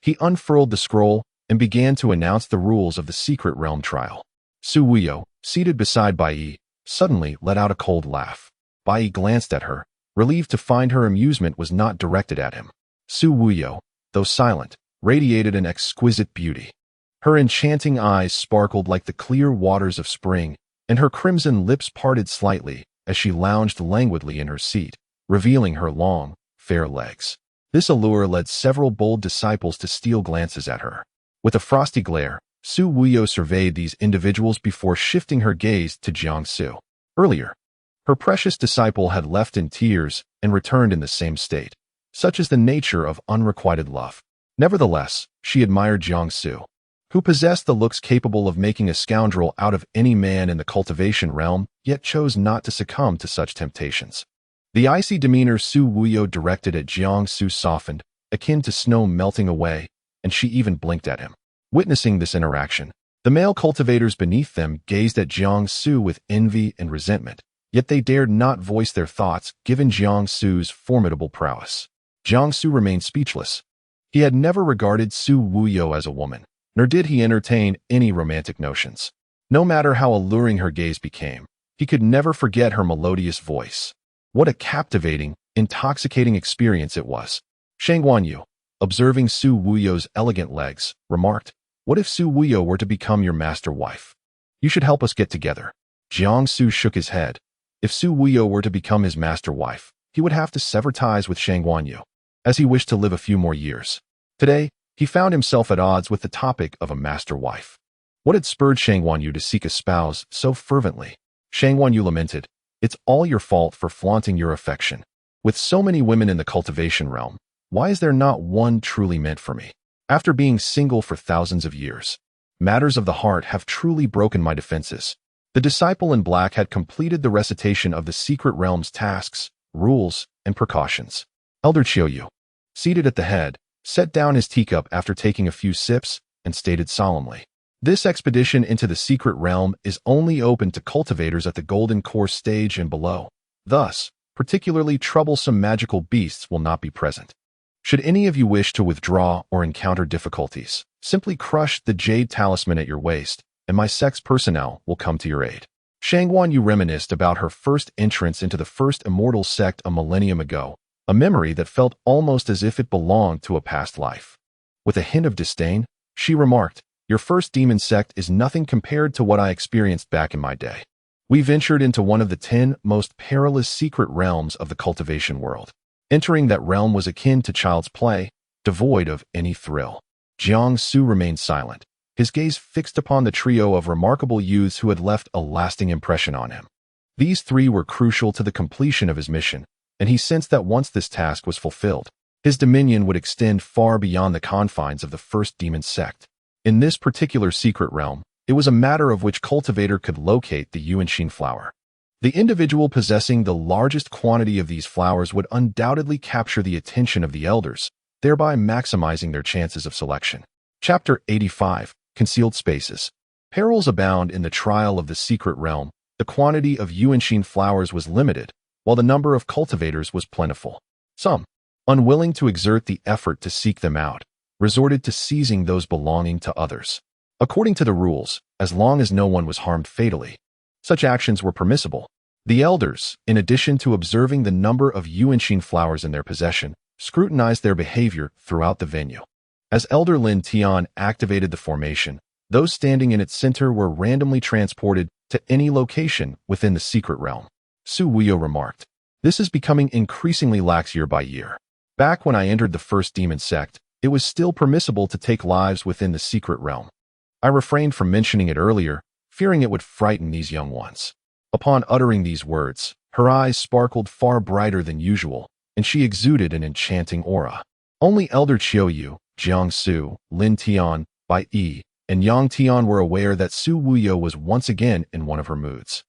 He unfurled the scroll and began to announce the rules of the secret realm trial. Su Wuyo, seated beside Bai Yi, suddenly let out a cold laugh. Bai Yi glanced at her, relieved to find her amusement was not directed at him. Su Wuyo, though silent, radiated an exquisite beauty. Her enchanting eyes sparkled like the clear waters of spring, and her crimson lips parted slightly as she lounged languidly in her seat, revealing her long, fair legs. This allure led several bold disciples to steal glances at her. With a frosty glare, Su Wuyo surveyed these individuals before shifting her gaze to Jiangsu. Earlier, her precious disciple had left in tears and returned in the same state. Such is the nature of unrequited love. Nevertheless, she admired Jiangsu, who possessed the looks capable of making a scoundrel out of any man in the cultivation realm, yet chose not to succumb to such temptations. The icy demeanor Su Wuyo directed at Jiangsu softened, akin to snow melting away, and she even blinked at him. Witnessing this interaction, the male cultivators beneath them gazed at Jiangsu with envy and resentment, yet they dared not voice their thoughts given Jiangsu's formidable prowess. Jiangsu remained speechless. He had never regarded Su Wuyo as a woman, nor did he entertain any romantic notions. No matter how alluring her gaze became, he could never forget her melodious voice. What a captivating, intoxicating experience it was. Shang Guanyu, observing Su Wuyo's elegant legs, remarked, "What if Su Wuyo were to become your master wife? You should help us get together." Jiangsu shook his head, If Su Wuyo were to become his master wife, he would have to sever ties with Shang Guanyu, as he wished to live a few more years. Today, he found himself at odds with the topic of a master wife. What had spurred Shang Guanyu to seek a spouse so fervently? Shang Guanyu lamented, "It's all your fault for flaunting your affection. With so many women in the cultivation realm, why is there not one truly meant for me? After being single for thousands of years, matters of the heart have truly broken my defenses." The disciple in black had completed the recitation of the secret realm's tasks, rules, and precautions. Elder Chiuyu, seated at the head, set down his teacup after taking a few sips and stated solemnly, "This expedition into the secret realm is only open to cultivators at the Golden Core stage and below. Thus, particularly troublesome magical beasts will not be present. Should any of you wish to withdraw or encounter difficulties, simply crush the jade talisman at your waist, and my Sect's personnel will come to your aid." Shang Guanyu reminisced about her first entrance into the first immortal sect a millennium ago, a memory that felt almost as if it belonged to a past life. With a hint of disdain, she remarked, "Your first demon sect is nothing compared to what I experienced back in my day. We ventured into one of the 10 most perilous secret realms of the cultivation world. Entering that realm was akin to child's play, devoid of any thrill." Jiang Su remained silent, his gaze fixed upon the trio of remarkable youths who had left a lasting impression on him. These three were crucial to the completion of his mission, and he sensed that once this task was fulfilled, his dominion would extend far beyond the confines of the first demon sect. In this particular secret realm, it was a matter of which cultivator could locate the Yuanshin flower. The individual possessing the largest quantity of these flowers would undoubtedly capture the attention of the elders, thereby maximizing their chances of selection. Chapter 85. Concealed Spaces. Perils abound in the trial of the secret realm. The quantity of Yuanshin flowers was limited, while the number of cultivators was plentiful. Some, unwilling to exert the effort to seek them out, resorted to seizing those belonging to others. According to the rules, as long as no one was harmed fatally, such actions were permissible. The elders, in addition to observing the number of Yuanshin flowers in their possession, scrutinized their behavior throughout the venue. As Elder Lin Tian activated the formation, those standing in its center were randomly transported to any location within the secret realm. Su Wuyo remarked, "This is becoming increasingly lax year by year. Back when I entered the first demon sect, it was still permissible to take lives within the secret realm. I refrained from mentioning it earlier, fearing it would frighten these young ones." Upon uttering these words, her eyes sparkled far brighter than usual, and she exuded an enchanting aura. Only Elder Chiuyu, Jiang Su, Lin Tian, Bai Yi, and Yang Tian were aware that Su Wuyo was once again in one of her moods.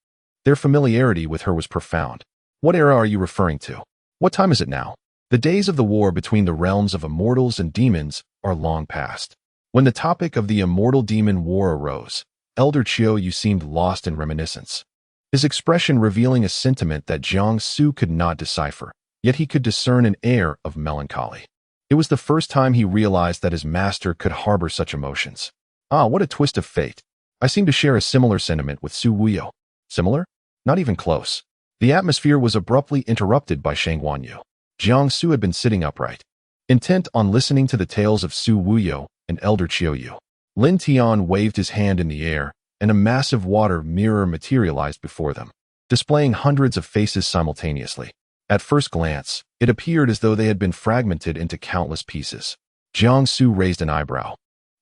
Their familiarity with her was profound. "What era are you referring to? What time is it now?" The days of the war between the realms of immortals and demons are long past. When the topic of the immortal demon war arose, Elder Chiuyu seemed lost in reminiscence, his expression revealing a sentiment that Jiang Su could not decipher, yet he could discern an air of melancholy. It was the first time he realized that his master could harbor such emotions. Ah, what a twist of fate. I seem to share a similar sentiment with Su Wuyo. Similar? Not even close. The atmosphere was abruptly interrupted by Shang Guanyu. Jiang Su had been sitting upright, intent on listening to the tales of Su Wuyo and Elder Chiuyu. Lin Tian waved his hand in the air, and a massive water mirror materialized before them, displaying hundreds of faces simultaneously. At first glance, it appeared as though they had been fragmented into countless pieces. Jiang Su raised an eyebrow,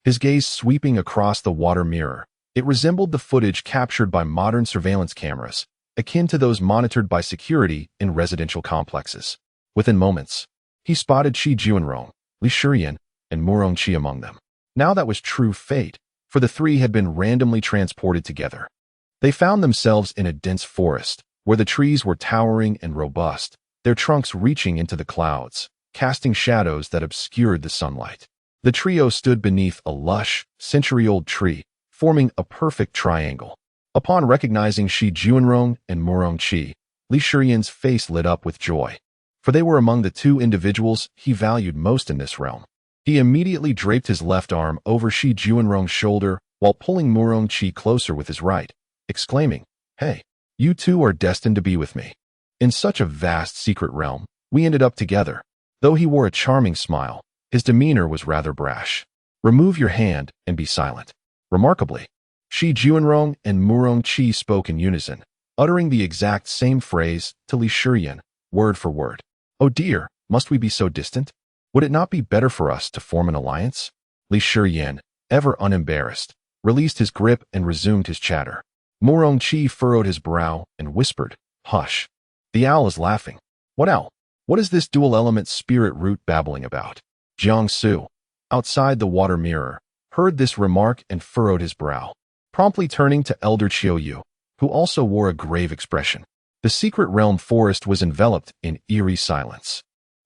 his gaze sweeping across the water mirror. It resembled the footage captured by modern surveillance cameras, akin to those monitored by security in residential complexes. Within moments, he spotted Shi Juanrong, Li Shiyan, and Murong Qi among them. Now that was true fate, for the three had been randomly transported together. They found themselves in a dense forest, where the trees were towering and robust, their trunks reaching into the clouds, casting shadows that obscured the sunlight. The trio stood beneath a lush, century-old tree, forming a perfect triangle. Upon recognizing Shi Juanrong and Murong Qi, Li Shiyan's face lit up with joy, for they were among the two individuals he valued most in this realm. He immediately draped his left arm over Shi Juanrong's shoulder while pulling Murong Qi closer with his right, exclaiming, "Hey, you two are destined to be with me." In such a vast secret realm, we ended up together. Though he wore a charming smile, his demeanor was rather brash. "Remove your hand and be silent." Remarkably, Shi Juanrong and Murong Qi spoke in unison, uttering the exact same phrase to Li Shiyan, word for word. Oh dear, must we be so distant? Would it not be better for us to form an alliance? Li Shiyan, ever unembarrassed, released his grip and resumed his chatter. Murongqi furrowed his brow and whispered, "Hush. The owl is laughing." "What owl? What is this dual-element spirit root babbling about?" Jiangsu, outside the water mirror, heard this remark and furrowed his brow, promptly turning to Elder Qiuyu, who also wore a grave expression. The secret realm forest was enveloped in eerie silence.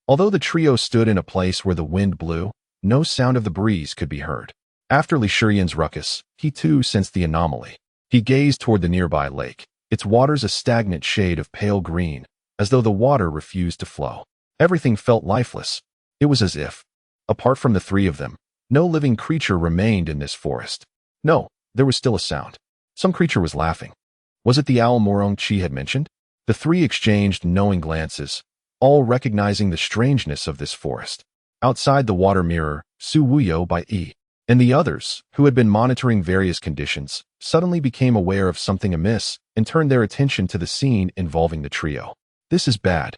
Although the trio stood in a place where the wind blew, no sound of the breeze could be heard. After Li Shiyan's ruckus, he too sensed the anomaly. He gazed toward the nearby lake, its waters a stagnant shade of pale green, as though the water refused to flow. Everything felt lifeless. It was as if, apart from the three of them, no living creature remained in this forest. No, there was still a sound. Some creature was laughing. Was it the owl Murongqi had mentioned? The three exchanged knowing glances, all recognizing the strangeness of this forest. Outside the water mirror, Su Wuyo by Yi and the others, who had been monitoring various conditions, suddenly became aware of something amiss and turned their attention to the scene involving the trio. This is bad.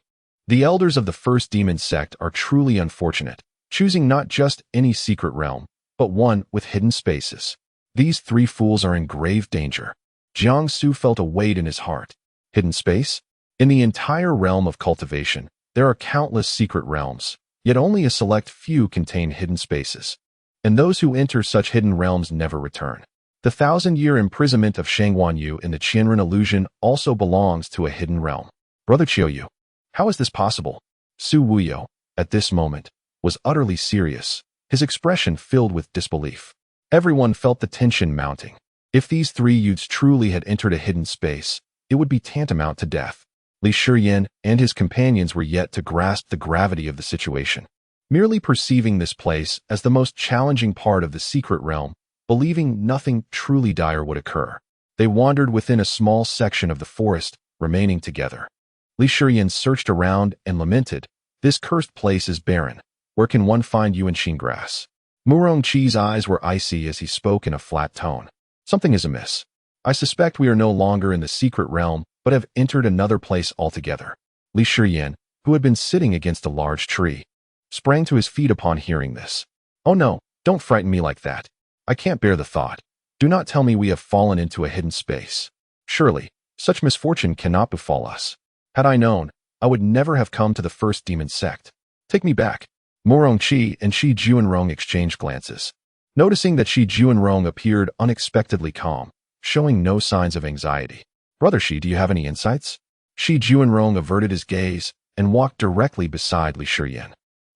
The elders of the first demon sect are truly unfortunate, choosing not just any secret realm, but one with hidden spaces. These three fools are in grave danger. Jiangsu felt a weight in his heart. Hidden space? In the entire realm of cultivation, there are countless secret realms, yet only a select few contain hidden spaces. And those who enter such hidden realms never return. The 1,000-year imprisonment of Shangguanyu in the Qianren illusion also belongs to a hidden realm. Brother Qiuyu, how is this possible? Su Wuyo, at this moment, was utterly serious, his expression filled with disbelief. Everyone felt the tension mounting. If these three youths truly had entered a hidden space, it would be tantamount to death. Li Shiyan and his companions were yet to grasp the gravity of the situation. Merely perceiving this place as the most challenging part of the secret realm, believing nothing truly dire would occur, they wandered within a small section of the forest, remaining together. Li Shiyan searched around and lamented, "This cursed place is barren. Where can one find yuanxin grass?" Murongqi's eyes were icy as he spoke in a flat tone. "Something is amiss. I suspect we are no longer in the secret realm, but have entered another place altogether." Li Shiyan, who had been sitting against a large tree, sprang to his feet upon hearing this. "Oh no, don't frighten me like that. I can't bear the thought. Do not tell me we have fallen into a hidden space. Surely, such misfortune cannot befall us. Had I known, I would never have come to the first demon sect. Take me back." Murongqi and Shi Juanrong exchanged glances. Noticing that Shi Juanrong appeared unexpectedly calm, showing no signs of anxiety. "Brother Shi, do you have any insights?" Shi Juanrong averted his gaze and walked directly beside Li Shiyan,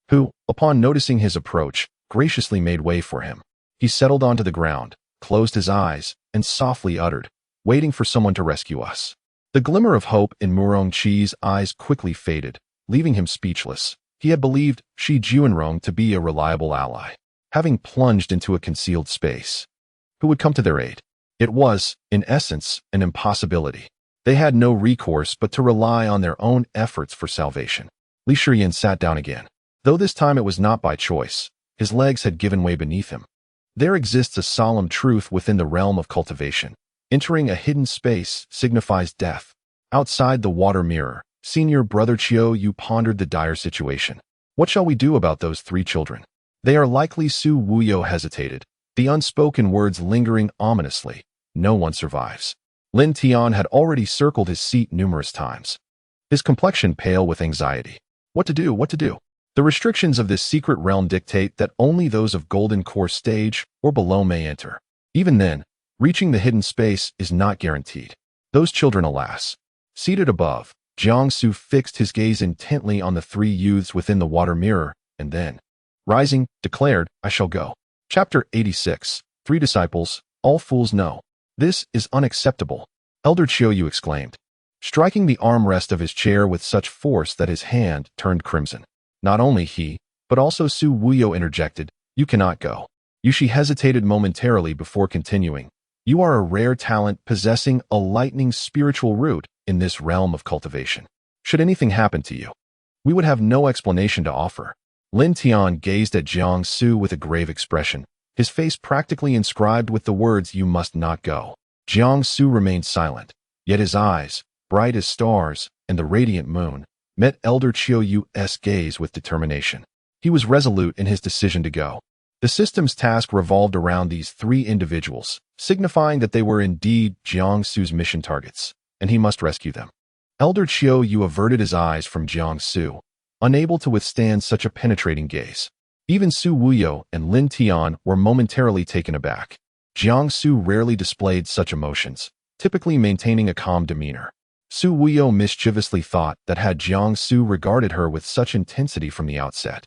who, upon noticing his approach, graciously made way for him. He settled onto the ground, closed his eyes, and softly uttered, "Waiting for someone to rescue us." The glimmer of hope in Murongqi's eyes quickly faded, leaving him speechless. He had believed Shi Juanrong to be a reliable ally, having plunged into a concealed space. Who would come to their aid? It was, in essence, an impossibility. They had no recourse but to rely on their own efforts for salvation. Li Shiyan sat down again. Though this time it was not by choice, his legs had given way beneath him. There exists a solemn truth within the realm of cultivation. Entering a hidden space signifies death. Outside the water mirror, Senior Brother Qiuyu pondered the dire situation. What shall we do about those three children? They are likely. Su Wuyo hesitated, the unspoken words lingering ominously. No one survives. Lin Tian had already circled his seat numerous times, his complexion pale with anxiety. What to do? What to do? The restrictions of this secret realm dictate that only those of Golden Core stage or below may enter. Even then, reaching the hidden space is not guaranteed. Those children, alas. Seated above, Jiangsu fixed his gaze intently on the three youths within the water mirror, and then, rising, declared, "I shall go." Chapter 86. Three Disciples, All Fools Know. "This is unacceptable," Elder Qiuyu exclaimed, striking the armrest of his chair with such force that his hand turned crimson. Not only he, but also Su Wuyo interjected, "You cannot go." Yushi hesitated momentarily before continuing. "You are a rare talent possessing a lightning spiritual root in this realm of cultivation. Should anything happen to you, we would have no explanation to offer." Lin Tian gazed at Jiangsu with a grave expression, his face practically inscribed with the words, "You must not go." Jiangsu remained silent, Yet his eyes, bright as stars and the radiant moon, met Elder Chiou-Yu's gaze with determination. He was resolute in his decision to go. The system's task revolved around these three individuals, signifying that they were indeed Jiangsu's mission targets, and he must rescue them. Elder Chiou-Yu averted his eyes from Jiangsu, unable to withstand such a penetrating gaze. Even Su Wuyo and Lin Tian were momentarily taken aback. Jiangsu rarely displayed such emotions, typically maintaining a calm demeanor. Su Wuyo mischievously thought that had Jiangsu regarded her with such intensity from the outset,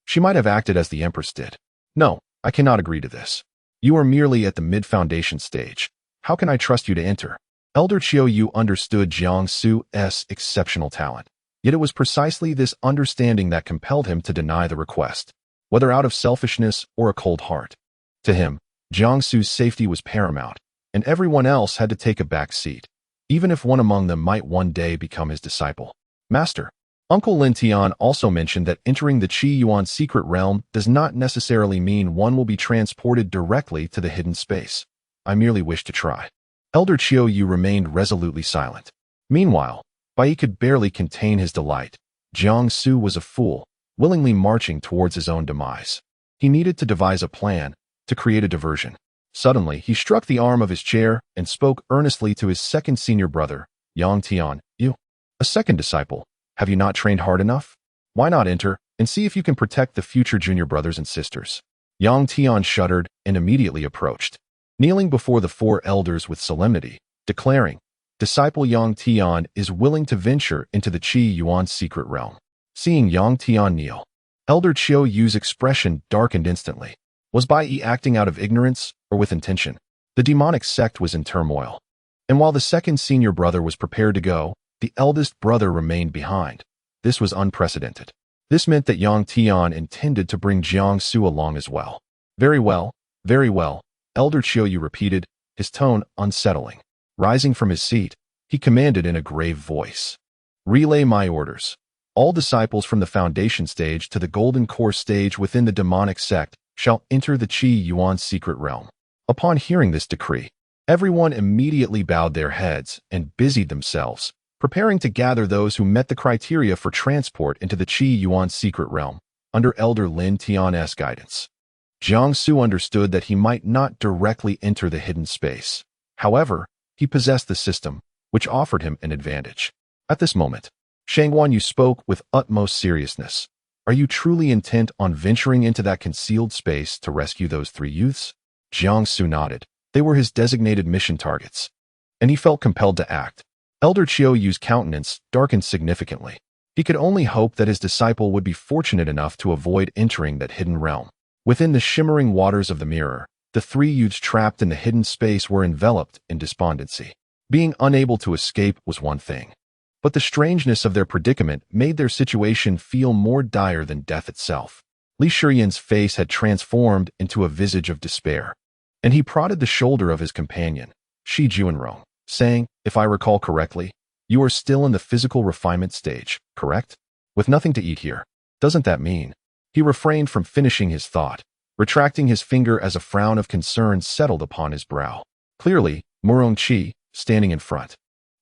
she might have acted as the Empress did. No, I cannot agree to this. You are merely at the mid-foundation stage. How can I trust you to enter? Elder Chiou-Yu understood Jiangsu's exceptional talent, yet it was precisely this understanding that compelled him to deny the request, whether out of selfishness or a cold heart. To him, Jiangsu's safety was paramount, and everyone else had to take a back seat, even if one among them might one day become his disciple. Master, Uncle Lin Tian also mentioned that entering the Qi Yuan secret realm does not necessarily mean one will be transported directly to the hidden space. I merely wish to try. Elder Chiou-Yu remained resolutely silent. Meanwhile, Bai could barely contain his delight. Jiangsu was a fool, willingly marching towards his own demise. He needed to devise a plan to create a diversion. Suddenly, he struck the arm of his chair and spoke earnestly to his second senior brother, Yang Tian. You, a second disciple, have you not trained hard enough? Why not enter and see if you can protect the future junior brothers and sisters? Yang Tian shuddered and immediately approached, kneeling before the four elders with solemnity, declaring, Disciple Yang Tian is willing to venture into the Qi Yuan secret realm. Seeing Yang Tian kneel, Elder Chiou-Yu's expression darkened instantly. Was Bai acting out of ignorance or with intention? The demonic sect was in turmoil, and while the second senior brother was prepared to go, the eldest brother remained behind. This was unprecedented. This meant that Yang Tian intended to bring Jiangsu along as well. Very well, Elder Chiou-Yu repeated, his tone unsettling. Rising from his seat, he commanded in a grave voice. Relay my orders. All disciples from the foundation stage to the golden core stage within the demonic sect shall enter the Qi Yuan secret realm. Upon hearing this decree, everyone immediately bowed their heads and busied themselves, preparing to gather those who met the criteria for transport into the Qi Yuan secret realm, under Elder Lin Tian's guidance. Jiangsu understood that he might not directly enter the hidden space. However, he possessed the system, which offered him an advantage. At this moment, Shangguan spoke with utmost seriousness. Are you truly intent on venturing into that concealed space to rescue those three youths? Jiangsu nodded. They were his designated mission targets, and he felt compelled to act. Elder Chiou-Yu's countenance darkened significantly. He could only hope that his disciple would be fortunate enough to avoid entering that hidden realm. Within the shimmering waters of the mirror, the three youths trapped in the hidden space were enveloped in despondency. Being unable to escape was one thing, but the strangeness of their predicament made their situation feel more dire than death itself. Li Shiyan's face had transformed into a visage of despair, and he prodded the shoulder of his companion, Shi Juanrong, saying, if I recall correctly, you are still in the physical refinement stage, correct? With nothing to eat here. Doesn't that mean? He refrained from finishing his thought, retracting his finger as a frown of concern settled upon his brow. Clearly, Murong Qi, standing in front,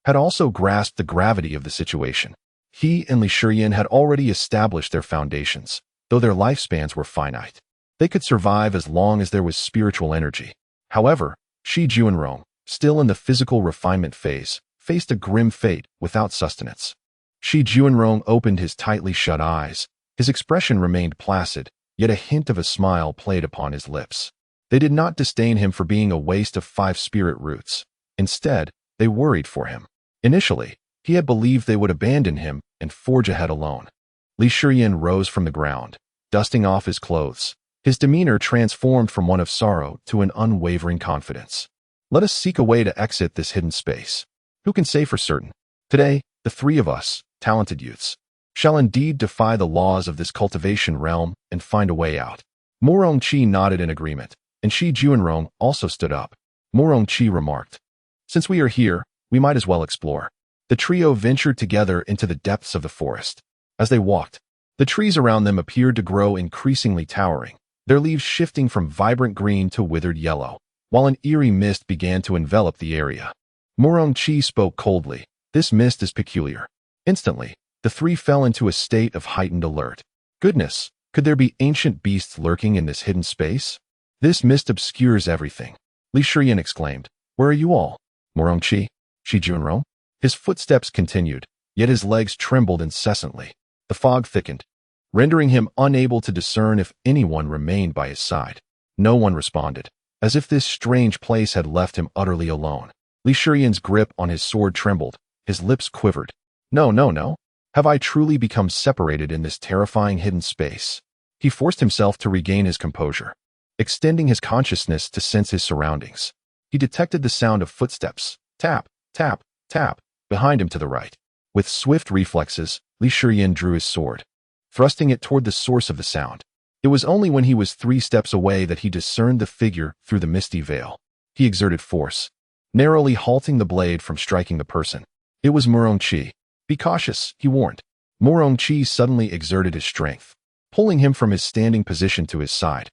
had also grasped the gravity of the situation. He and Li Shiyan had already established their foundations, though their lifespans were finite. They could survive as long as there was spiritual energy. However, Shi Juanrong, still in the physical refinement phase, faced a grim fate without sustenance. Shi Juanrong opened his tightly shut eyes. His expression remained placid, yet a hint of a smile played upon his lips. They did not disdain him for being a waste of 5 spirit roots. Instead, they worried for him. Initially, he had believed they would abandon him and forge ahead alone. Li Shiyan rose from the ground, dusting off his clothes. His demeanor transformed from one of sorrow to an unwavering confidence. Let us seek a way to exit this hidden space. Who can say for certain? Today, the 3 of us, talented youths, shall indeed defy the laws of this cultivation realm and find a way out. Murong Qi nodded in agreement, and Shi Juanrong also stood up. Murong Qi remarked, since we are here, we might as well explore. The trio ventured together into the depths of the forest. As they walked, the trees around them appeared to grow increasingly towering, their leaves shifting from vibrant green to withered yellow, while an eerie mist began to envelop the area. Murong-Chi spoke coldly. This mist is peculiar. Instantly, the three fell into a state of heightened alert. Goodness, could there be ancient beasts lurking in this hidden space? This mist obscures everything. Li Shiyan exclaimed. Where are you all? Murong-Chi? Shi Junrong? His footsteps continued, yet his legs trembled incessantly. The fog thickened, rendering him unable to discern if anyone remained by his side. No one responded, as if this strange place had left him utterly alone. Li Shiyan's grip on his sword trembled, his lips quivered. No. Have I truly become separated in this terrifying hidden space? He forced himself to regain his composure, extending his consciousness to sense his surroundings. He detected the sound of footsteps, tap, tap, tap, behind him to the right. With swift reflexes, Li Shiyan drew his sword, thrusting it toward the source of the sound. It was only when he was 3 steps away that he discerned the figure through the misty veil. He exerted force, narrowly halting the blade from striking the person. It was Murong-Chi. Be cautious, he warned. Murong-Chi suddenly exerted his strength, pulling him from his standing position to his side.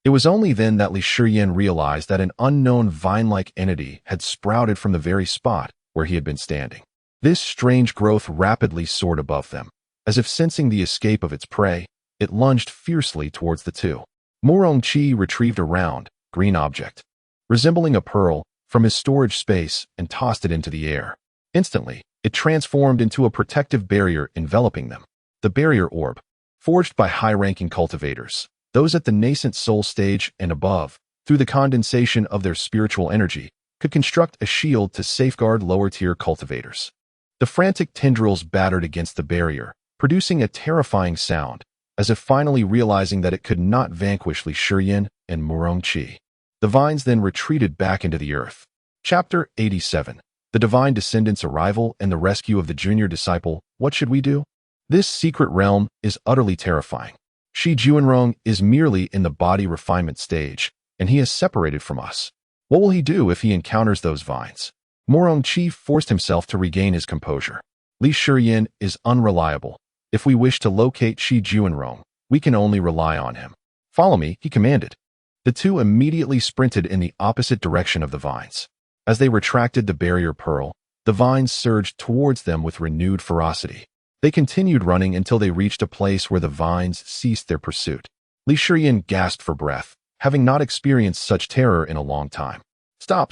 It was only then that Li Shiyan realized that an unknown vine-like entity had sprouted from the very spot where he had been standing. This strange growth rapidly soared above them. As if sensing the escape of its prey, it lunged fiercely towards the two. Murong-Chi retrieved a round, green object, resembling a pearl, from his storage space and tossed it into the air. Instantly, it transformed into a protective barrier enveloping them. The barrier orb, forged by high-ranking cultivators, those at the nascent soul stage and above, through the condensation of their spiritual energy, could construct a shield to safeguard lower-tier cultivators. The frantic tendrils battered against the barrier, producing a terrifying sound, as if finally realizing that it could not vanquish Li Shiyan and Murong-Chi. The vines then retreated back into the earth. Chapter 87. The Divine Descendant's Arrival and the Rescue of the Junior Disciple. What should we do? This secret realm is utterly terrifying. Shi Junrong is merely in the body refinement stage, and he is separated from us. What will he do if he encounters those vines? Murong-Chi forced himself to regain his composure. Li Shiyan is unreliable. If we wish to locate Shi Junrong, we can only rely on him. Follow me, he commanded. The two immediately sprinted in the opposite direction of the vines. As they retracted the barrier pearl, the vines surged towards them with renewed ferocity. They continued running until they reached a place where the vines ceased their pursuit. Li Shiyan gasped for breath, having not experienced such terror in a long time. Stop!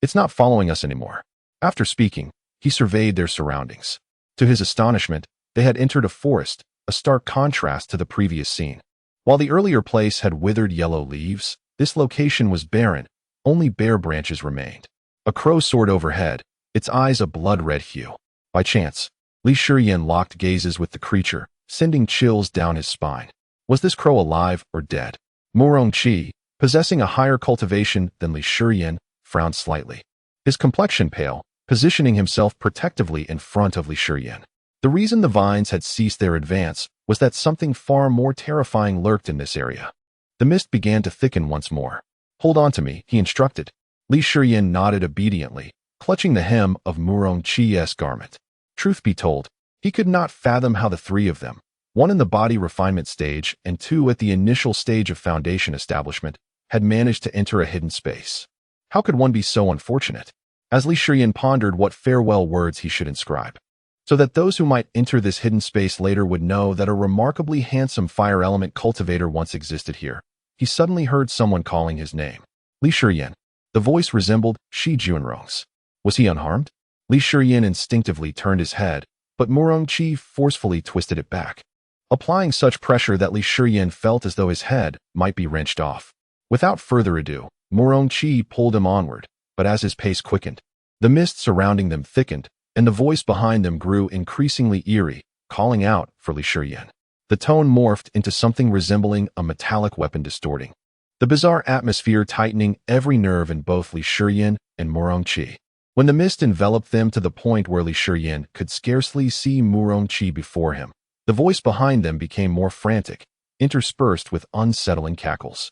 It's not following us anymore. After speaking, he surveyed their surroundings. To his astonishment, they had entered a forest, a stark contrast to the previous scene. While the earlier place had withered yellow leaves, this location was barren. Only bare branches remained. A crow soared overhead, its eyes a blood-red hue. By chance, Li Shiyan locked gazes with the creature, sending chills down his spine. Was this crow alive or dead? Murong-Chi, possessing a higher cultivation than Li Shiyan, frowned slightly. His complexion pale, positioning himself protectively in front of Li Shiyan. The reason the vines had ceased their advance was that something far more terrifying lurked in this area. The mist began to thicken once more. Hold on to me, he instructed. Li Shiyan nodded obediently, clutching the hem of Murong-Chi's garment. Truth be told, he could not fathom how the three of them, one in the body refinement stage and two at the initial stage of foundation establishment, had managed to enter a hidden space. How could one be so unfortunate? As Li Shiyan pondered what farewell words he should inscribe, so that those who might enter this hidden space later would know that a remarkably handsome fire element cultivator once existed here, he suddenly heard someone calling his name. Li Shiyan. The voice resembled Shi Junrong's. Was he unharmed? Li Shiyan instinctively turned his head, but Murong-Chi forcefully twisted it back, applying such pressure that Li Shiyan felt as though his head might be wrenched off. Without further ado, Murong-Chi pulled him onward, but as his pace quickened, the mist surrounding them thickened, and the voice behind them grew increasingly eerie, calling out for Li Shiyan. The tone morphed into something resembling a metallic weapon distorting, the bizarre atmosphere tightening every nerve in both Li Shiyan and Murong-Chi. When the mist enveloped them to the point where Li Shiyan could scarcely see Murong-Chi before him, the voice behind them became more frantic, interspersed with unsettling cackles.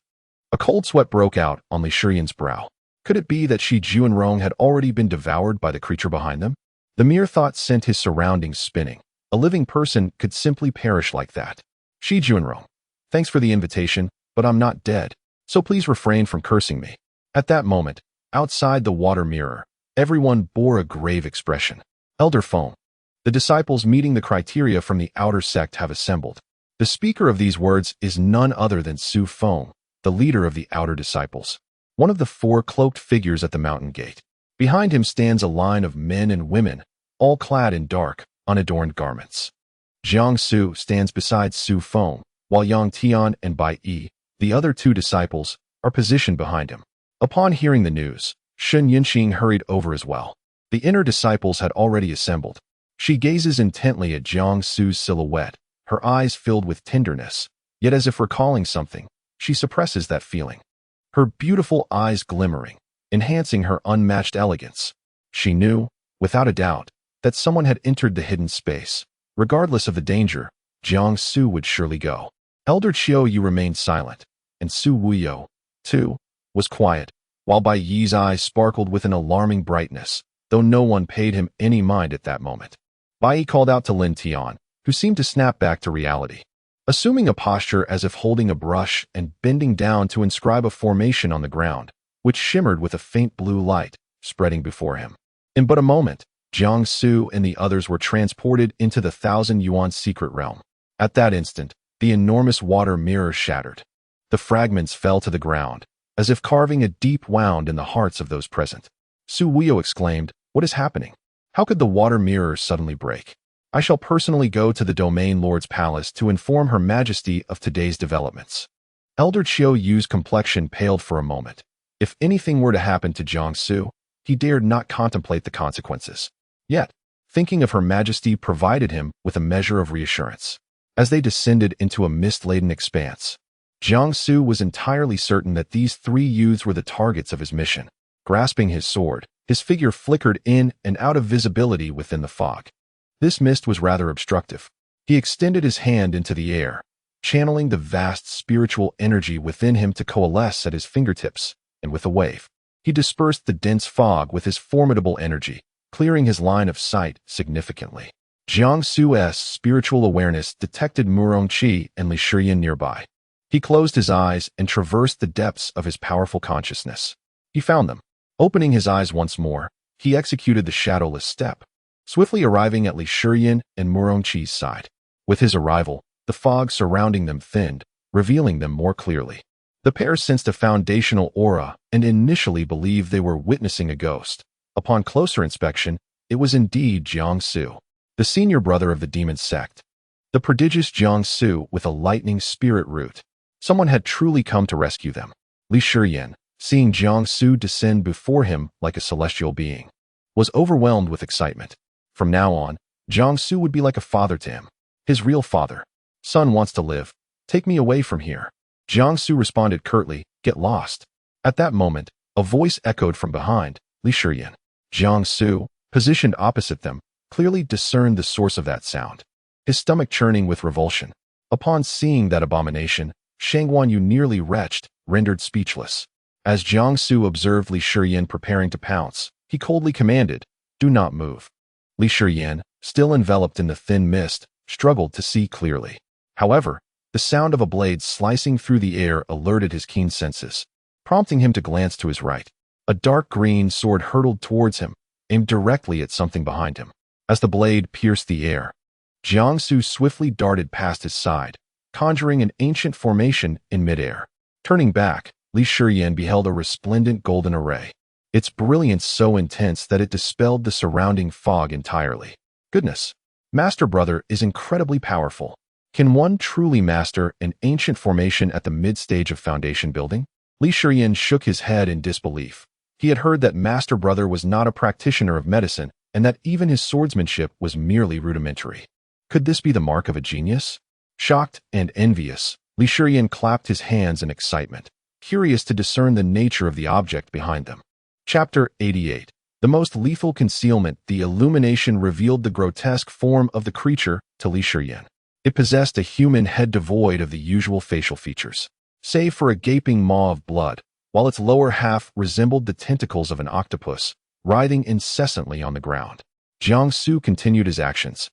A cold sweat broke out on Li Shiyan's brow. Could it be that Shi Junrong had already been devoured by the creature behind them? The mere thought sent his surroundings spinning. A living person could simply perish like that. Shi Junrong, thanks for the invitation, but I'm not dead, so please refrain from cursing me. At that moment, Outside the water mirror, everyone bore a grave expression. Elder Foam. The disciples meeting the criteria from the outer sect have assembled. The speaker of these words is none other than Su Foam, the leader of the outer disciples, one of the 4 cloaked figures at the mountain gate. Behind him stands a line of men and women, all clad in dark, unadorned garments. Jiang Su stands beside Su Foam, while Yang Tian and Bai Yi, the other 2 disciples, are positioned behind him. Upon hearing the news, Shen Yinxing hurried over as well. The inner disciples had already assembled. She gazes intently at Jiang Su's silhouette, her eyes filled with tenderness, yet as if recalling something, she suppresses that feeling. Her beautiful eyes glimmering, enhancing her unmatched elegance. She knew, without a doubt, that someone had entered the hidden space. Regardless of the danger, Jiang Su would surely go. Elder Qiu Yu remained silent, and Su Wuyo, too, was quiet, while Bai Yi's eyes sparkled with an alarming brightness, though no one paid him any mind at that moment. Bai Yi called out to Lin Tian, who seemed to snap back to reality. Assuming a posture as if holding a brush and bending down to inscribe a formation on the ground, which shimmered with a faint blue light, spreading before him. In but a moment, Jiang Su and the others were transported into the 1,000-yuan secret realm. At that instant, the enormous water mirror shattered. The fragments fell to the ground, as if carving a deep wound in the hearts of those present. Su Wuyo exclaimed, "What is happening? How could the water mirror suddenly break? I shall personally go to the Domain Lord's palace to inform Her Majesty of today's developments." Elder Qiu Yu's complexion paled for a moment. If anything were to happen to Jiang Su, he dared not contemplate the consequences. Yet, thinking of Her Majesty provided him with a measure of reassurance. As they descended into a mist-laden expanse, Jiang Su was entirely certain that these 3 youths were the targets of his mission. Grasping his sword, his figure flickered in and out of visibility within the fog. This mist was rather obstructive. He extended his hand into the air, channeling the vast spiritual energy within him to coalesce at his fingertips, and with a wave, he dispersed the dense fog with his formidable energy, clearing his line of sight significantly. Jiang Su's spiritual awareness detected Murong Qi and Li Shiyan nearby. He closed his eyes and traversed the depths of his powerful consciousness. He found them. Opening his eyes once more, he executed the shadowless step, swiftly arriving at Li Shiyan and Murong Qi's side. With his arrival, the fog surrounding them thinned, revealing them more clearly. The pair sensed a foundational aura and initially believed they were witnessing a ghost. Upon closer inspection, it was indeed Jiang Su, the senior brother of the demon sect. The prodigious Jiang Su with a lightning spirit root. Someone had truly come to rescue them. Li Shiyan, seeing Jiang Su descend before him like a celestial being, was overwhelmed with excitement. From now on, Jiang Su would be like a father to him. His real father. "Son wants to live. Take me away from here." Jiang Su responded curtly, "Get lost." At that moment, a voice echoed from behind, Li Shiyan. Jiang Su, positioned opposite them, clearly discerned the source of that sound, his stomach churning with revulsion. Upon seeing that abomination, Shangguan Yu nearly retched, rendered speechless. As Jiang Su observed Li Shiyan preparing to pounce, he coldly commanded, "Do not move." Li Shiyan, still enveloped in the thin mist, struggled to see clearly. However, the sound of a blade slicing through the air alerted his keen senses, prompting him to glance to his right. A dark green sword hurtled towards him, aimed directly at something behind him. As the blade pierced the air, Jiang Su swiftly darted past his side, conjuring an ancient formation in midair. Turning back, Li Shiyan beheld a resplendent golden array, its brilliance so intense that it dispelled the surrounding fog entirely. Goodness, Master Brother is incredibly powerful. Can one truly master an ancient formation at the mid-stage of foundation building? Li Shiyan shook his head in disbelief. He had heard that Master Brother was not a practitioner of medicine and that even his swordsmanship was merely rudimentary. Could this be the mark of a genius? Shocked and envious, Li Shiyan clapped his hands in excitement, curious to discern the nature of the object behind them. Chapter 88. The most lethal concealment. The illumination revealed the grotesque form of the creature to Li Shiyan. It possessed a human head devoid of the usual facial features, save for a gaping maw of blood, while its lower half resembled the tentacles of an octopus, writhing incessantly on the ground. Jiang Su continued his actions,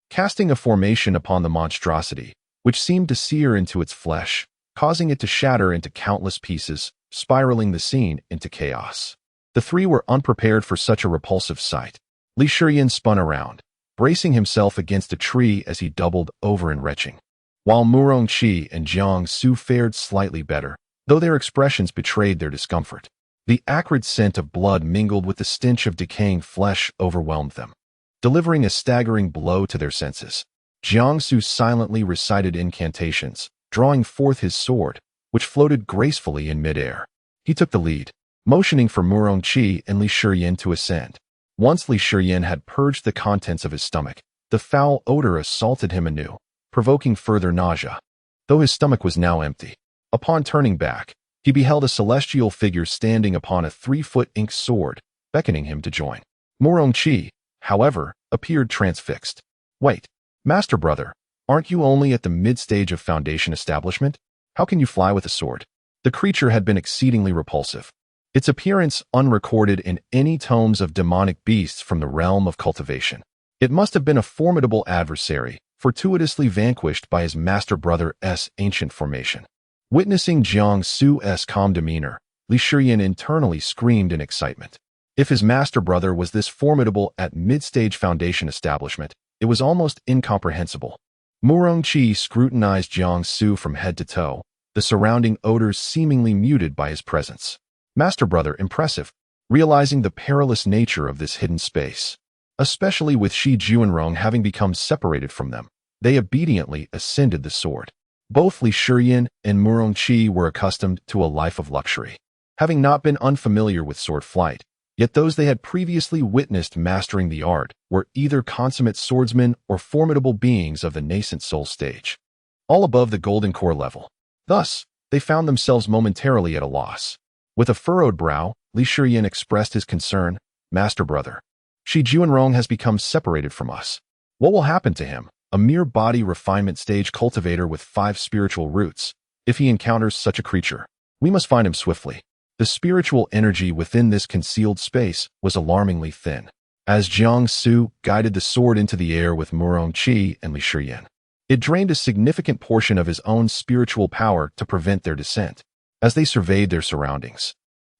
casting a formation upon the monstrosity, which seemed to sear into its flesh, causing it to shatter into countless pieces, spiraling the scene into chaos. The three were unprepared for such a repulsive sight. Li Shiyan spun around, bracing himself against a tree as he doubled over in retching. While Murong Qi and Jiang Su fared slightly better, though their expressions betrayed their discomfort. The acrid scent of blood mingled with the stench of decaying flesh overwhelmed them, delivering a staggering blow to their senses. Jiang Su silently recited incantations, drawing forth his sword, which floated gracefully in midair. He took the lead, motioning for Murong Qi and Li Shiyan to ascend. Once Li Shiyan had purged the contents of his stomach, the foul odor assaulted him anew, provoking further nausea. Though his stomach was now empty, upon turning back, he beheld a celestial figure standing upon a 3-foot inked sword, beckoning him to join. Murong Qi, however, appeared transfixed. Wait, Master Brother, aren't you only at the mid-stage of Foundation establishment? How can you fly with a sword? The creature had been exceedingly repulsive, its appearance unrecorded in any tomes of demonic beasts from the realm of cultivation. It must have been a formidable adversary, fortuitously vanquished by his Master Brother's ancient formation. Witnessing Jiang Su's calm demeanor, Li Shiyan internally screamed in excitement. If his Master Brother was this formidable at mid-stage Foundation establishment, it was almost incomprehensible. Murong Qi scrutinized Jiang Su from head to toe, the surrounding odors seemingly muted by his presence. Master Brother, impressive, realizing the perilous nature of this hidden space. Especially with Shi Juanrong having become separated from them, they obediently ascended the sword. Both Li Shiyan and Murong Qi were accustomed to a life of luxury, having not been unfamiliar with sword flight, yet those they had previously witnessed mastering the art were either consummate swordsmen or formidable beings of the nascent soul stage, all above the golden core level. Thus, they found themselves momentarily at a loss. With a furrowed brow, Li Shiyan expressed his concern. Master Brother, Shi Juanrong has become separated from us. What will happen to him, a mere body refinement stage cultivator with 5 spiritual roots, if he encounters such a creature? We must find him swiftly. The spiritual energy within this concealed space was alarmingly thin. As Jiang Su guided the sword into the air with Murong Qi and Li Shiyan, it drained a significant portion of his own spiritual power to prevent their descent. As they surveyed their surroundings,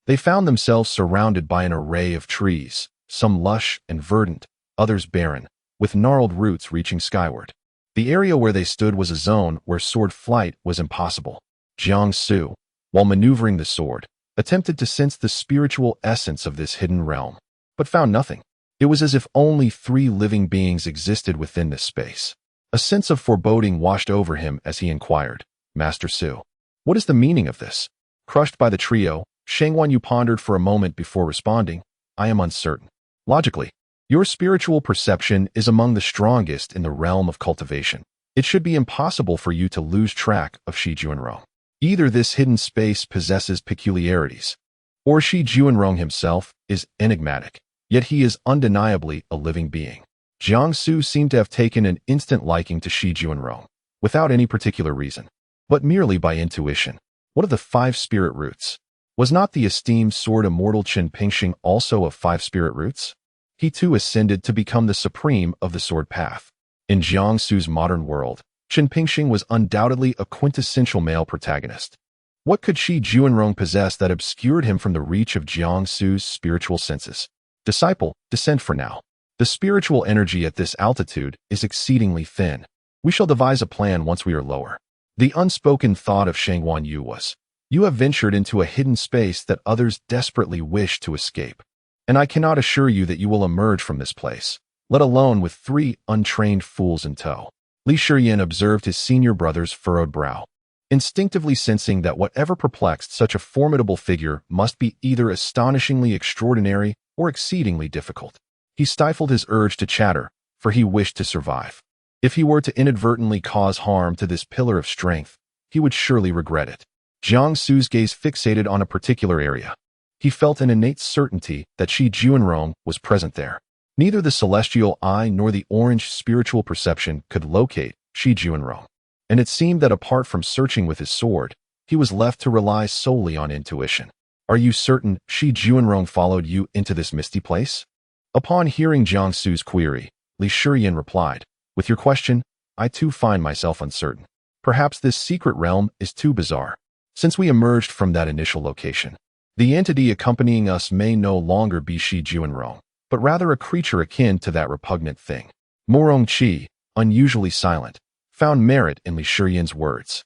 they found themselves surrounded by an array of trees, some lush and verdant, others barren, with gnarled roots reaching skyward. The area where they stood was a zone where sword flight was impossible. Jiang Su, while maneuvering the sword, attempted to sense the spiritual essence of this hidden realm, but found nothing. It was as if only 3 living beings existed within this space. A sense of foreboding washed over him as he inquired, Master Su, what is the meaning of this? Crushed by the trio, Shangwan Yu pondered for a moment before responding, I am uncertain. Logically, your spiritual perception is among the strongest in the realm of cultivation. It should be impossible for you to lose track of Shi Juanrong. Either this hidden space possesses peculiarities, or Shi Juanrong himself is enigmatic, yet he is undeniably a living being. Jiang Su seemed to have taken an instant liking to Shi Juanrong, without any particular reason, but merely by intuition. What of the 5 spirit roots? Was not the esteemed sword immortal Qin Pingxing also of 5 spirit roots? He too ascended to become the supreme of the sword path. In Jiang Su's modern world, Qin Pingxing was undoubtedly a quintessential male protagonist. What could Shi Juanrong possess that obscured him from the reach of Jiang Su's spiritual senses? Disciple, descend for now. The spiritual energy at this altitude is exceedingly thin. We shall devise a plan once we are lower. The unspoken thought of Shangwan Yu was, you have ventured into a hidden space that others desperately wish to escape. And I cannot assure you that you will emerge from this place, let alone with 3 untrained fools in tow. Li Shiyan observed his senior brother's furrowed brow, instinctively sensing that whatever perplexed such a formidable figure must be either astonishingly extraordinary or exceedingly difficult. He stifled his urge to chatter, for he wished to survive. If he were to inadvertently cause harm to this pillar of strength, he would surely regret it. Jiang Su's gaze fixated on a particular area. He felt an innate certainty that Shi Juanrong was present there. Neither the celestial eye nor the orange spiritual perception could locate Shi Juanrong, and it seemed that apart from searching with his sword, he was left to rely solely on intuition. Are you certain Shi Juanrong followed you into this misty place? Upon hearing Jiang Su's query, Li Shiyan replied, with your question, I too find myself uncertain. Perhaps this secret realm is too bizarre. Since we emerged from that initial location, The entity accompanying us may no longer be Shi Juanrong, but rather a creature akin to that repugnant thing. Morong-chi, unusually silent, found merit in Li Shiyan's words.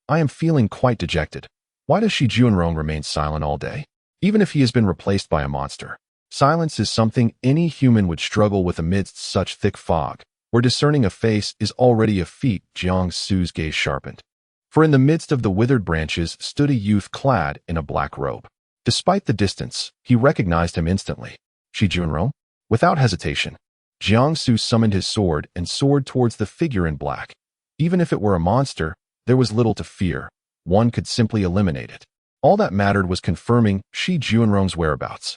I am feeling quite dejected. Why does Shi Juanrong remain silent all day? Even if he has been replaced by a monster. Silence is something any human would struggle with amidst such thick fog, where discerning a face is already a feat. Jiang Su's gaze sharpened. For in the midst of the withered branches stood a youth clad in a black robe. Despite the distance, he recognized him instantly. Shi Juanrong? Without hesitation, Jiang Su summoned his sword and soared towards the figure in black. Even if it were a monster, there was little to fear. One could simply eliminate it. All that mattered was confirming Shi Juanrong's whereabouts.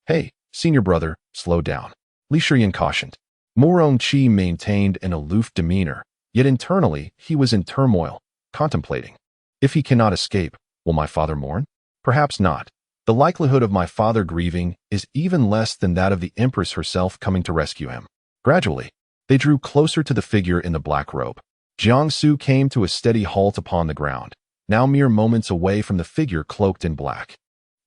Hey, senior brother, slow down. Li Shiyan cautioned. Morong-chi maintained an aloof demeanor, yet internally he was in turmoil, contemplating. If he cannot escape, will my father mourn? Perhaps not. The likelihood of my father grieving is even less than that of the Empress herself coming to rescue him. Gradually, they drew closer to the figure in the black robe. Jiang Su came to a steady halt upon the ground, now mere moments away from the figure cloaked in black.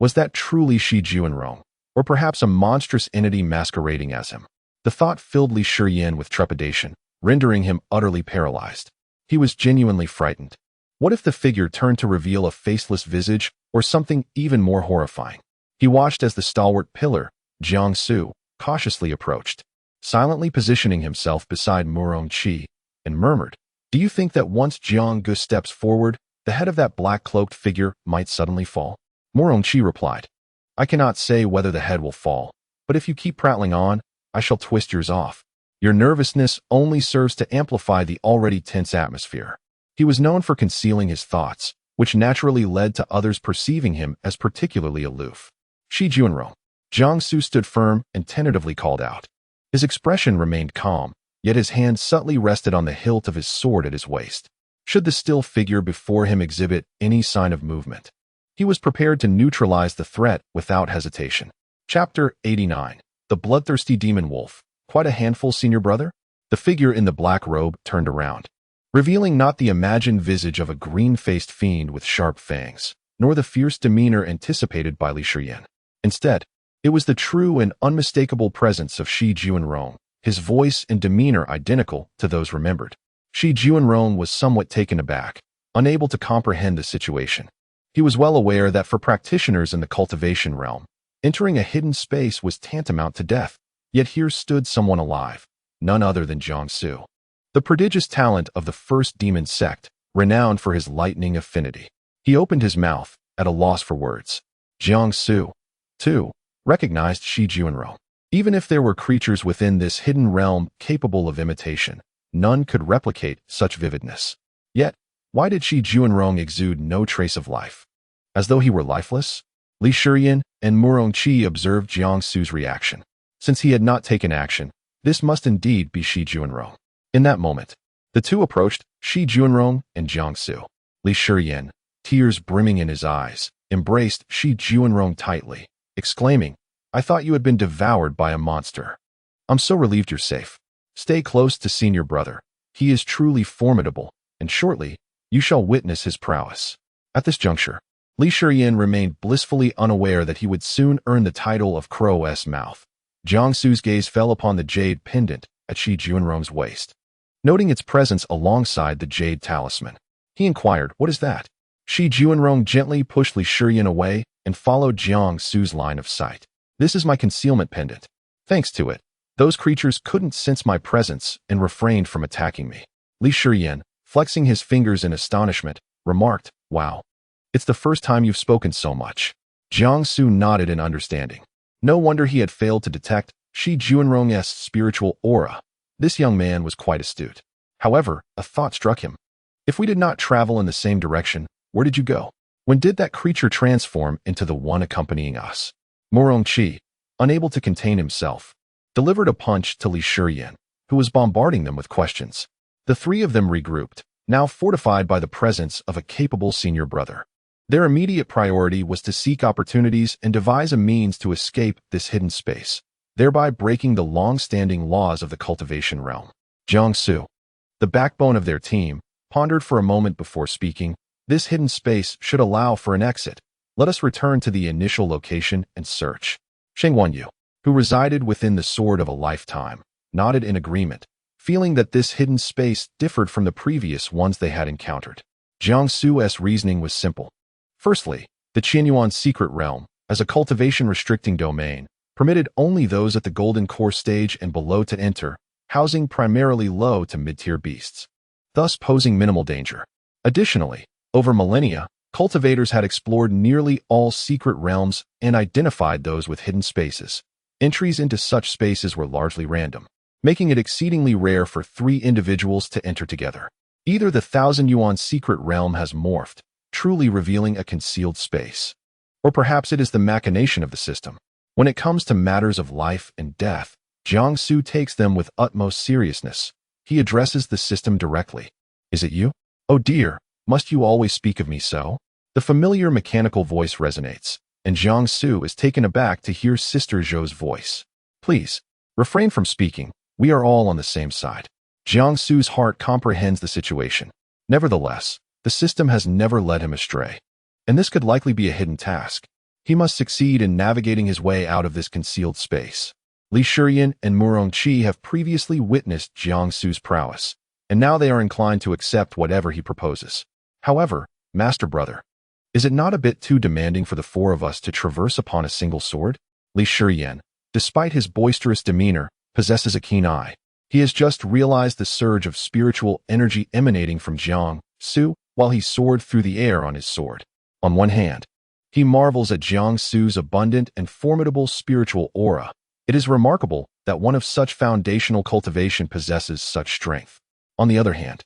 Was that truly Shi Juanrong, or perhaps a monstrous entity masquerading as him? The thought filled Li Shiyan with trepidation, rendering him utterly paralyzed. He was genuinely frightened. What if the figure turned to reveal a faceless visage or something even more horrifying? He watched as the stalwart pillar, Jiang Su, cautiously approached, silently positioning himself beside Morong-chi, and murmured, "Do you think that once Jiang Gu steps forward, the head of that black-cloaked figure might suddenly fall?" Morong-chi replied, "I cannot say whether the head will fall, but if you keep prattling on, I shall twist yours off. Your nervousness only serves to amplify the already tense atmosphere." He was known for concealing his thoughts, which naturally led to others perceiving him as particularly aloof. Shi Juanrong. Jiang Su stood firm and tentatively called out. His expression remained calm, yet his hand subtly rested on the hilt of his sword at his waist. Should the still figure before him exhibit any sign of movement, he was prepared to neutralize the threat without hesitation. Chapter 89. The Bloodthirsty Demon Wolf. Quite a handful, senior brother? The figure in the black robe turned around, revealing not the imagined visage of a green-faced fiend with sharp fangs, nor the fierce demeanor anticipated by Li Shiyan. Instead, it was the true and unmistakable presence of Shi Juanrong, his voice and demeanor identical to those remembered. Shi Juanrong was somewhat taken aback, unable to comprehend the situation. He was well aware that for practitioners in the cultivation realm, entering a hidden space was tantamount to death, yet here stood someone alive, none other than Jiang Su. The prodigious talent of the first demon sect, renowned for his lightning affinity. He opened his mouth, at a loss for words. Jiang Su, too, recognized Shi Juanrong. Even if there were creatures within this hidden realm capable of imitation, none could replicate such vividness. Yet, why did Shi Juanrong exude no trace of life? As though he were lifeless? Li Shiyan and Morong-chi observed Jiang Su's reaction. Since he had not taken action, this must indeed be Shi Juanrong. In that moment, the two approached, Shi Juanrong and Jiang Su. Li Shiyan, tears brimming in his eyes, embraced Shi Juanrong tightly, exclaiming, "I thought you had been devoured by a monster. I'm so relieved you're safe. Stay close to senior brother. He is truly formidable, and shortly, you shall witness his prowess." At this juncture, Li Shiyan remained blissfully unaware that he would soon earn the title of Crow's Mouth. Jiang Su's gaze fell upon the jade pendant at Shi Juanrong's waist. Noting its presence alongside the jade talisman, he inquired, "What is that?" Shi Juanrong gently pushed Li Shiyan away and followed Jiang Su's line of sight. "This is my concealment pendant. Thanks to it, those creatures couldn't sense my presence and refrained from attacking me." Li Shiyan, flexing his fingers in astonishment, remarked, "Wow. It's the first time you've spoken so much." Jiang Su nodded in understanding. No wonder he had failed to detect Shi Juanrong's spiritual aura. This young man was quite astute. However, a thought struck him. If we did not travel in the same direction, where did you go? When did that creature transform into the one accompanying us? Morong-chi, unable to contain himself, delivered a punch to Li Shiyan, who was bombarding them with questions. The three of them regrouped, now fortified by the presence of a capable senior brother. Their immediate priority was to seek opportunities and devise a means to escape this hidden space, thereby breaking the long-standing laws of the cultivation realm. Jiang Su, the backbone of their team, pondered for a moment before speaking. This hidden space should allow for an exit, let us return to the initial location and search. Sheng Wanyu, who resided within the sword of a lifetime, nodded in agreement, feeling that this hidden space differed from the previous ones they had encountered. Jiang Su's reasoning was simple. Firstly, the Qianyuan secret realm, as a cultivation-restricting domain, permitted only those at the golden core stage and below to enter, housing primarily low to mid-tier beasts, thus posing minimal danger. Additionally, over millennia, cultivators had explored nearly all secret realms and identified those with hidden spaces. Entries into such spaces were largely random, making it exceedingly rare for 3 individuals to enter together. Either the 1,000-yuan secret realm has morphed, truly revealing a concealed space, or perhaps it is the machination of the system. When it comes to matters of life and death, Jiang Su takes them with utmost seriousness. He addresses the system directly. Is it you? Oh dear, must you always speak of me so? The familiar mechanical voice resonates, and Jiang Su is taken aback to hear Sister Zhou's voice. Please, refrain from speaking. We are all on the same side. Jiang Su's heart comprehends the situation. Nevertheless, the system has never led him astray, and this could likely be a hidden task. He must succeed in navigating his way out of this concealed space. Li Shiyan and Murong Qi have previously witnessed Jiang Su's prowess, and now they are inclined to accept whatever he proposes. However, Master Brother, is it not a bit too demanding for the 4 of us to traverse upon a single sword? Li Shiyan, despite his boisterous demeanor, possesses a keen eye. He has just realized the surge of spiritual energy emanating from Jiang Su while he soared through the air on his sword. On one hand, he marvels at Jiang Su's abundant and formidable spiritual aura. It is remarkable that one of such foundational cultivation possesses such strength. On the other hand,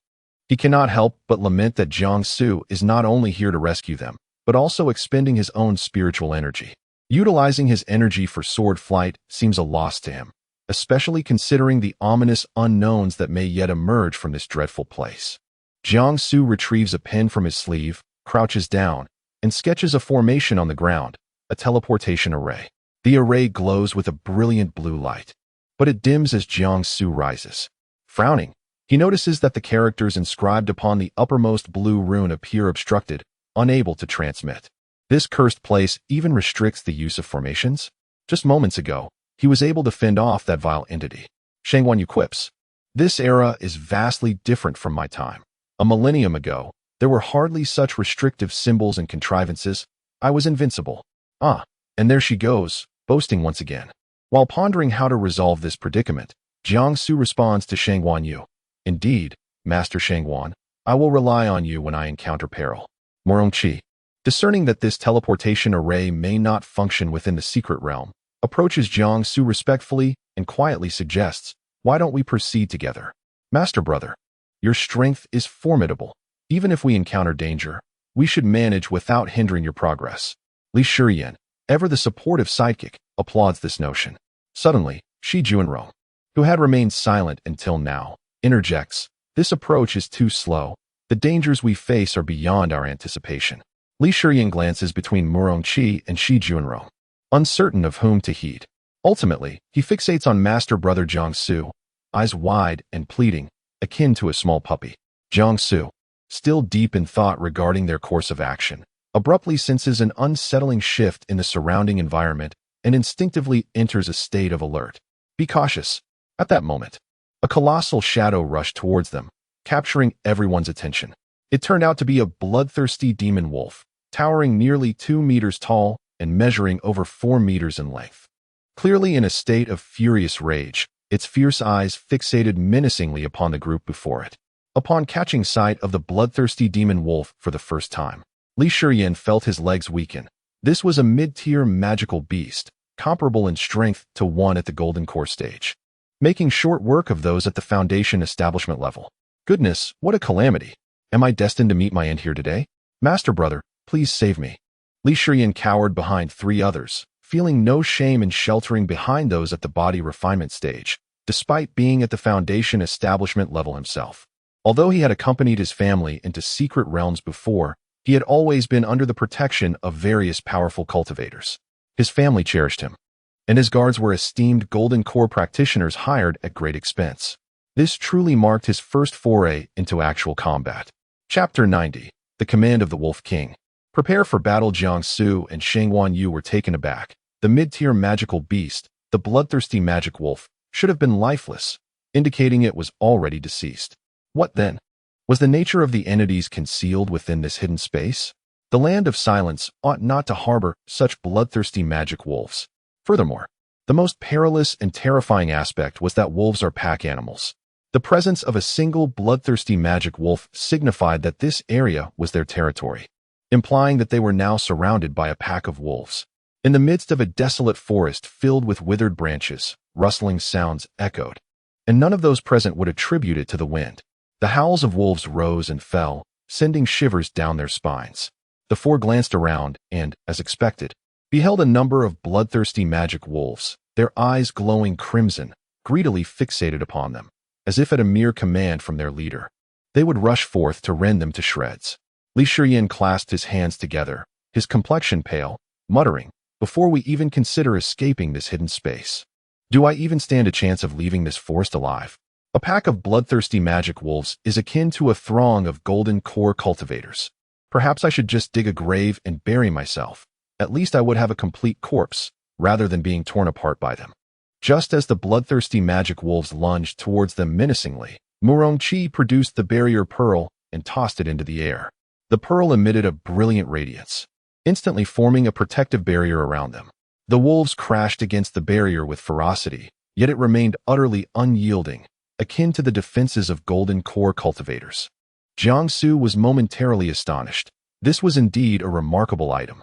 he cannot help but lament that Jiang Su is not only here to rescue them, but also expending his own spiritual energy. Utilizing his energy for sword flight seems a loss to him, especially considering the ominous unknowns that may yet emerge from this dreadful place. Jiang Su retrieves a pen from his sleeve, crouches down, and sketches a formation on the ground, a teleportation array. The array glows with a brilliant blue light, but it dims as Jiang Su rises. Frowning, he notices that the characters inscribed upon the uppermost blue rune appear obstructed, unable to transmit. This cursed place even restricts the use of formations? Just moments ago, he was able to fend off that vile entity. Sheng Wanyu quips, "This era is vastly different from my time. A millennium ago, there were hardly such restrictive symbols and contrivances. I was invincible. Ah, and there she goes, boasting once again." While pondering how to resolve this predicament, Jiang Su responds to Sheng Wanyu, "Indeed, Master Sheng Wan, I will rely on you when I encounter peril." Murong Qi, discerning that this teleportation array may not function within the secret realm, approaches Jiang Su respectfully and quietly suggests, "Why don't we proceed together? Master Brother, your strength is formidable. Even if we encounter danger, we should manage without hindering your progress." Li Shiyan, ever the supportive sidekick, applauds this notion. Suddenly, Shi Junrong, who had remained silent until now, interjects, "This approach is too slow. The dangers we face are beyond our anticipation." Li Shiyan glances between Murong Qi and Shi Junrong, uncertain of whom to heed. Ultimately, he fixates on Master Brother Jiang Su, eyes wide and pleading, akin to a small puppy. Jiang Su, still deep in thought regarding their course of action, abruptly senses an unsettling shift in the surrounding environment and instinctively enters a state of alert. Be cautious. At that moment, a colossal shadow rushed towards them, capturing everyone's attention. It turned out to be a bloodthirsty demon wolf, towering nearly 2 meters tall and measuring over 4 meters in length. Clearly in a state of furious rage, its fierce eyes fixated menacingly upon the group before it. Upon catching sight of the bloodthirsty demon wolf for the first time, Li Shiyan felt his legs weaken. This was a mid-tier magical beast, comparable in strength to one at the Golden Core stage, making short work of those at the Foundation establishment level. Goodness, what a calamity! Am I destined to meet my end here today? Master Brother, please save me. Li Shiyan cowered behind 3 others, feeling no shame in sheltering behind those at the body refinement stage, despite being at the Foundation establishment level himself. Although he had accompanied his family into secret realms before, he had always been under the protection of various powerful cultivators. His family cherished him, and his guards were esteemed Golden Core practitioners hired at great expense. This truly marked his first foray into actual combat. Chapter 90, The Command of the Wolf King. Prepare for battle. Jiang Su and Shangguan Yu were taken aback. The mid-tier magical beast, the bloodthirsty magic wolf, should have been lifeless, indicating it was already deceased. What then? Was the nature of the entities concealed within this hidden space? The land of silence ought not to harbor such bloodthirsty magic wolves. Furthermore, the most perilous and terrifying aspect was that wolves are pack animals. The presence of a single bloodthirsty magic wolf signified that this area was their territory, implying that they were now surrounded by a pack of wolves. In the midst of a desolate forest filled with withered branches, rustling sounds echoed, and none of those present would attribute it to the wind. The howls of wolves rose and fell, sending shivers down their spines. The four glanced around and, as expected, beheld a number of bloodthirsty magic wolves, their eyes glowing crimson, greedily fixated upon them, as if at a mere command from their leader. They would rush forth to rend them to shreds. Li Shiyin clasped his hands together, his complexion pale, muttering, "Before we even consider escaping this hidden space, do I even stand a chance of leaving this forest alive?" A pack of bloodthirsty magic wolves is akin to a throng of golden core cultivators. Perhaps I should just dig a grave and bury myself. At least I would have a complete corpse, rather than being torn apart by them. Just as the bloodthirsty magic wolves lunged towards them menacingly, Murongqi produced the barrier pearl and tossed it into the air. The pearl emitted a brilliant radiance, instantly forming a protective barrier around them. The wolves crashed against the barrier with ferocity, yet it remained utterly unyielding, akin to the defenses of golden core cultivators. Jiang Su was momentarily astonished. This was indeed a remarkable item.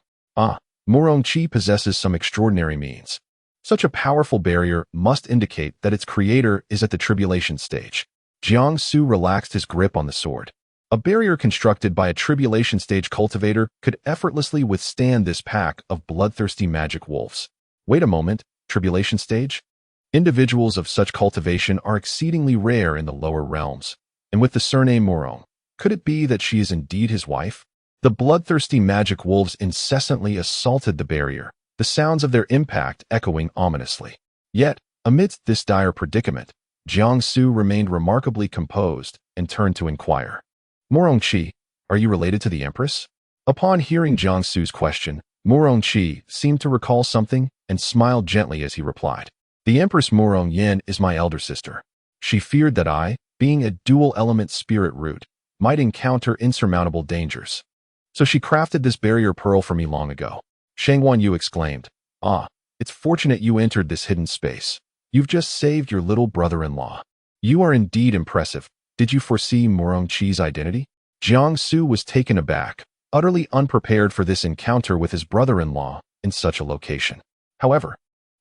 Murongqi possesses some extraordinary means. Such a powerful barrier must indicate that its creator is at the tribulation stage. Jiang Su relaxed his grip on the sword. A barrier constructed by a tribulation stage cultivator could effortlessly withstand this pack of bloodthirsty magic wolves. Wait a moment, tribulation stage? Individuals of such cultivation are exceedingly rare in the lower realms, and with the surname Murong, could it be that she is indeed his wife? The bloodthirsty magic wolves incessantly assaulted the barrier, the sounds of their impact echoing ominously. Yet, amidst this dire predicament, Jiang Su remained remarkably composed and turned to inquire. "Murongqi, are you related to the Empress?" Upon hearing Jiang Su's question, Murongqi seemed to recall something and smiled gently as he replied. "The Empress Murong Yin is my elder sister. She feared that I, being a dual-element spirit root, might encounter insurmountable dangers. So she crafted this barrier pearl for me long ago." Shangguan Yu exclaimed, "It's fortunate you entered this hidden space. You've just saved your little brother-in-law. You are indeed impressive. Did you foresee Murongqi's identity?" Jiang Su was taken aback, utterly unprepared for this encounter with his brother-in-law in such a location. However,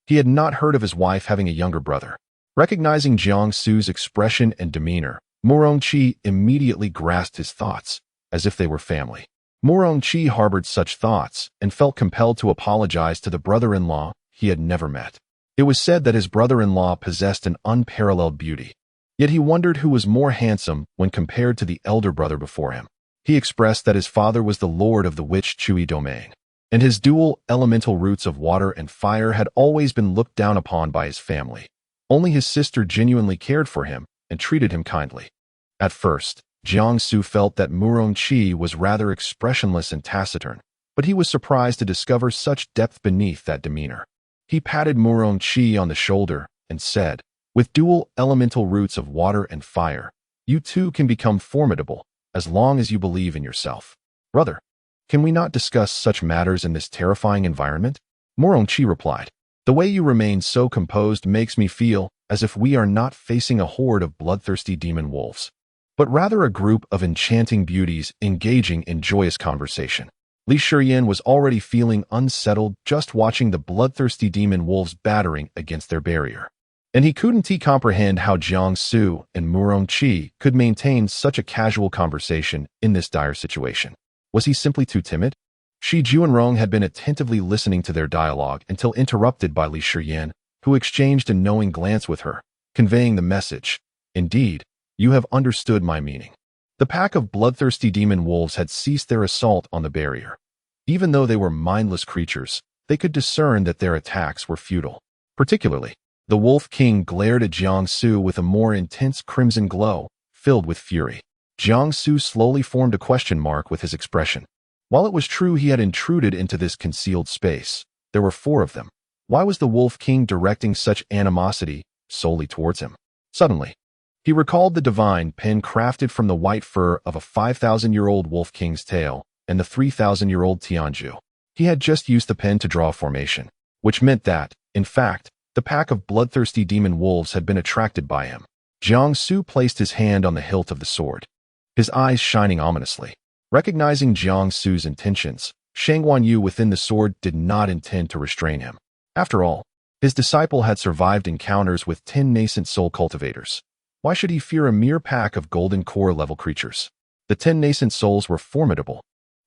he had not heard of his wife having a younger brother. Recognizing Jiang Su's expression and demeanor, Murongqi immediately grasped his thoughts, as if they were family. Murongqi harbored such thoughts and felt compelled to apologize to the brother-in-law he had never met. It was said that his brother-in-law possessed an unparalleled beauty, yet he wondered who was more handsome when compared to the elder brother before him. He expressed that his father was the lord of the Witch Chui domain, and his dual elemental roots of water and fire had always been looked down upon by his family. Only his sister genuinely cared for him and treated him kindly. At first, Jiang Su felt that Murongqi was rather expressionless and taciturn, but he was surprised to discover such depth beneath that demeanor. He patted Murongqi on the shoulder and said, "With dual elemental roots of water and fire, you too can become formidable as long as you believe in yourself. Brother, can we not discuss such matters in this terrifying environment?" Murongqi replied, "The way you remain so composed makes me feel as if we are not facing a horde of bloodthirsty demon wolves, but rather a group of enchanting beauties engaging in joyous conversation." Li Shiyin was already feeling unsettled just watching the bloodthirsty demon wolves battering against their barrier. And he couldn't comprehend how Jiang Su and Murongqi could maintain such a casual conversation in this dire situation. Was he simply too timid? Shi Juanrong had been attentively listening to their dialogue until interrupted by Li Shiyin, who exchanged a knowing glance with her, conveying the message, "Indeed, you have understood my meaning." The pack of bloodthirsty demon wolves had ceased their assault on the barrier. Even though they were mindless creatures, they could discern that their attacks were futile. Particularly, the Wolf King glared at Jiang Su with a more intense crimson glow, filled with fury. Jiang Su slowly formed a question mark with his expression. While it was true he had intruded into this concealed space, there were 4 of them. Why was the Wolf King directing such animosity solely towards him? Suddenly, he recalled the divine pen crafted from the white fur of a 5,000-year-old Wolf King's tail and the 3,000-year-old Tianju. He had just used the pen to draw a formation, which meant that, in fact, the pack of bloodthirsty demon wolves had been attracted by him. Jiang Su placed his hand on the hilt of the sword, his eyes shining ominously. Recognizing Jiang Su's intentions, Shang Wanyu within the sword did not intend to restrain him. After all, his disciple had survived encounters with 10 nascent soul cultivators. Why should he fear a mere pack of golden core level creatures? The 10 nascent souls were formidable,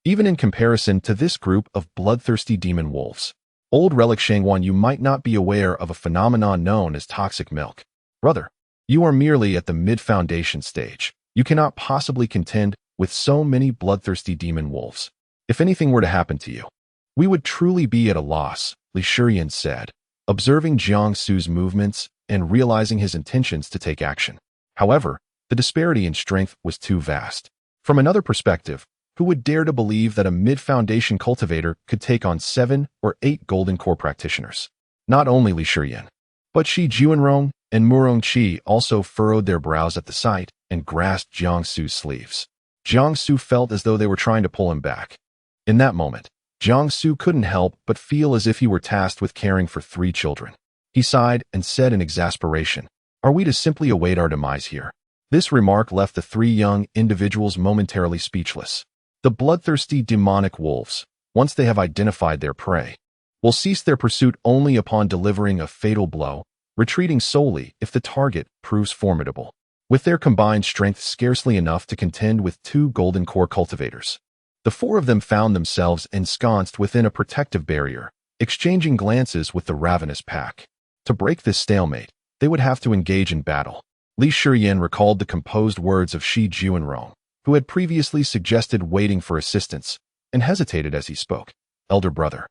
even in comparison to this group of bloodthirsty demon wolves. Old relic Shang Wanyu might not be aware of a phenomenon known as toxic milk. Brother, you are merely at the mid-foundation stage. You cannot possibly contend with so many bloodthirsty demon wolves. If anything were to happen to you, we would truly be at a loss, Li Shiyan said, observing Jiang Su's movements and realizing his intentions to take action. However, the disparity in strength was too vast. From another perspective, who would dare to believe that a mid-foundation cultivator could take on 7 or 8 golden core practitioners? Not only Li Shiyan, but Shi Juanrong and Murong Qi also furrowed their brows at the sight and grasped Jiang Su's sleeves. Jiang Su felt as though they were trying to pull him back. In that moment, Jiang Su couldn't help but feel as if he were tasked with caring for 3 children. He sighed and said in exasperation, "Are we to simply await our demise here?" This remark left the 3 young individuals momentarily speechless. The bloodthirsty demonic wolves, once they have identified their prey, will cease their pursuit only upon delivering a fatal blow, retreating solely if the target proves formidable. With their combined strength scarcely enough to contend with 2 golden core cultivators, the 4 of them found themselves ensconced within a protective barrier, exchanging glances with the ravenous pack. To break this stalemate, they would have to engage in battle. Li Shiyan recalled the composed words of Shi Juanrong, who had previously suggested waiting for assistance, and hesitated as he spoke. "Elder brother,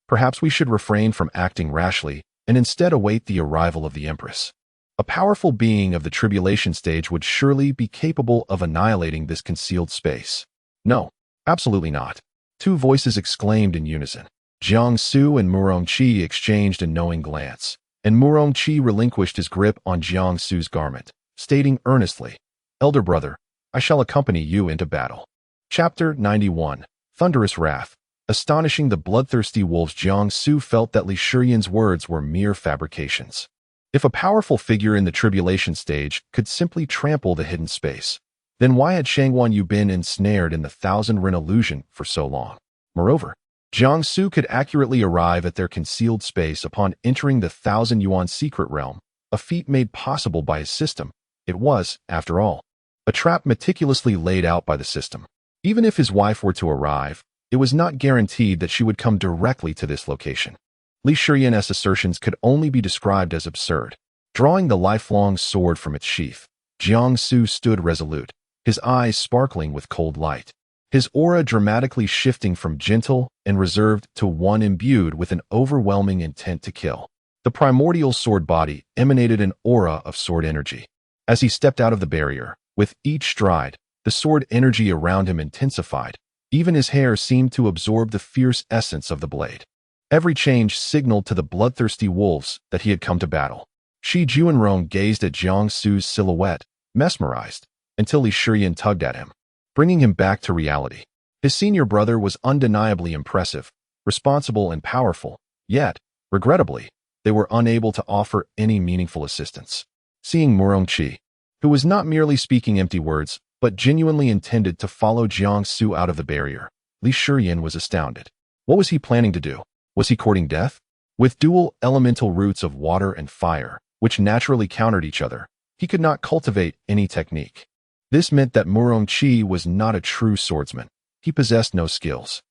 perhaps we should refrain from acting rashly and instead await the arrival of the Empress. A powerful being of the tribulation stage would surely be capable of annihilating this concealed space." "No, absolutely not," 2 voices exclaimed in unison. Jiang Su and Murong Qi exchanged a knowing glance, and Murong Qi relinquished his grip on Jiang Su's garment, stating earnestly, "Elder brother, I shall accompany you into battle." Chapter 91. Thunderous Wrath. Astonishing the bloodthirsty wolves, Jiang Su felt that Li Shiyan's words were mere fabrications. If a powerful figure in the tribulation stage could simply trample the hidden space, then why had Shang Wanyu been ensnared in the 1,000-rin illusion for so long? Moreover, Jiang Su could accurately arrive at their concealed space upon entering the 1,000-yuan secret realm, a feat made possible by his system. It was, after all, a trap meticulously laid out by the system. Even if his wife were to arrive, it was not guaranteed that she would come directly to this location. Li Shiyan's assertions could only be described as absurd. Drawing the lifelong sword from its sheath, Jiang Su stood resolute, his eyes sparkling with cold light, his aura dramatically shifting from gentle and reserved to one imbued with an overwhelming intent to kill. The primordial sword body emanated an aura of sword energy. As he stepped out of the barrier, with each stride, the sword energy around him intensified. Even his hair seemed to absorb the fierce essence of the blade. Every change signaled to the bloodthirsty wolves that he had come to battle. Shi Juanrong gazed at Jiang Su's silhouette, mesmerized, until Li Shiyan tugged at him, bringing him back to reality. His senior brother was undeniably impressive, responsible and powerful, yet, regrettably, they were unable to offer any meaningful assistance. Seeing Murong Qi, who was not merely speaking empty words, but genuinely intended to follow Jiang Su out of the barrier, Li Shiyan was astounded. What was he planning to do? Was he courting death? With dual elemental roots of water and fire, which naturally countered each other, he could not cultivate any technique. This meant that Murong Qi was not a true swordsman. He possessed no skills,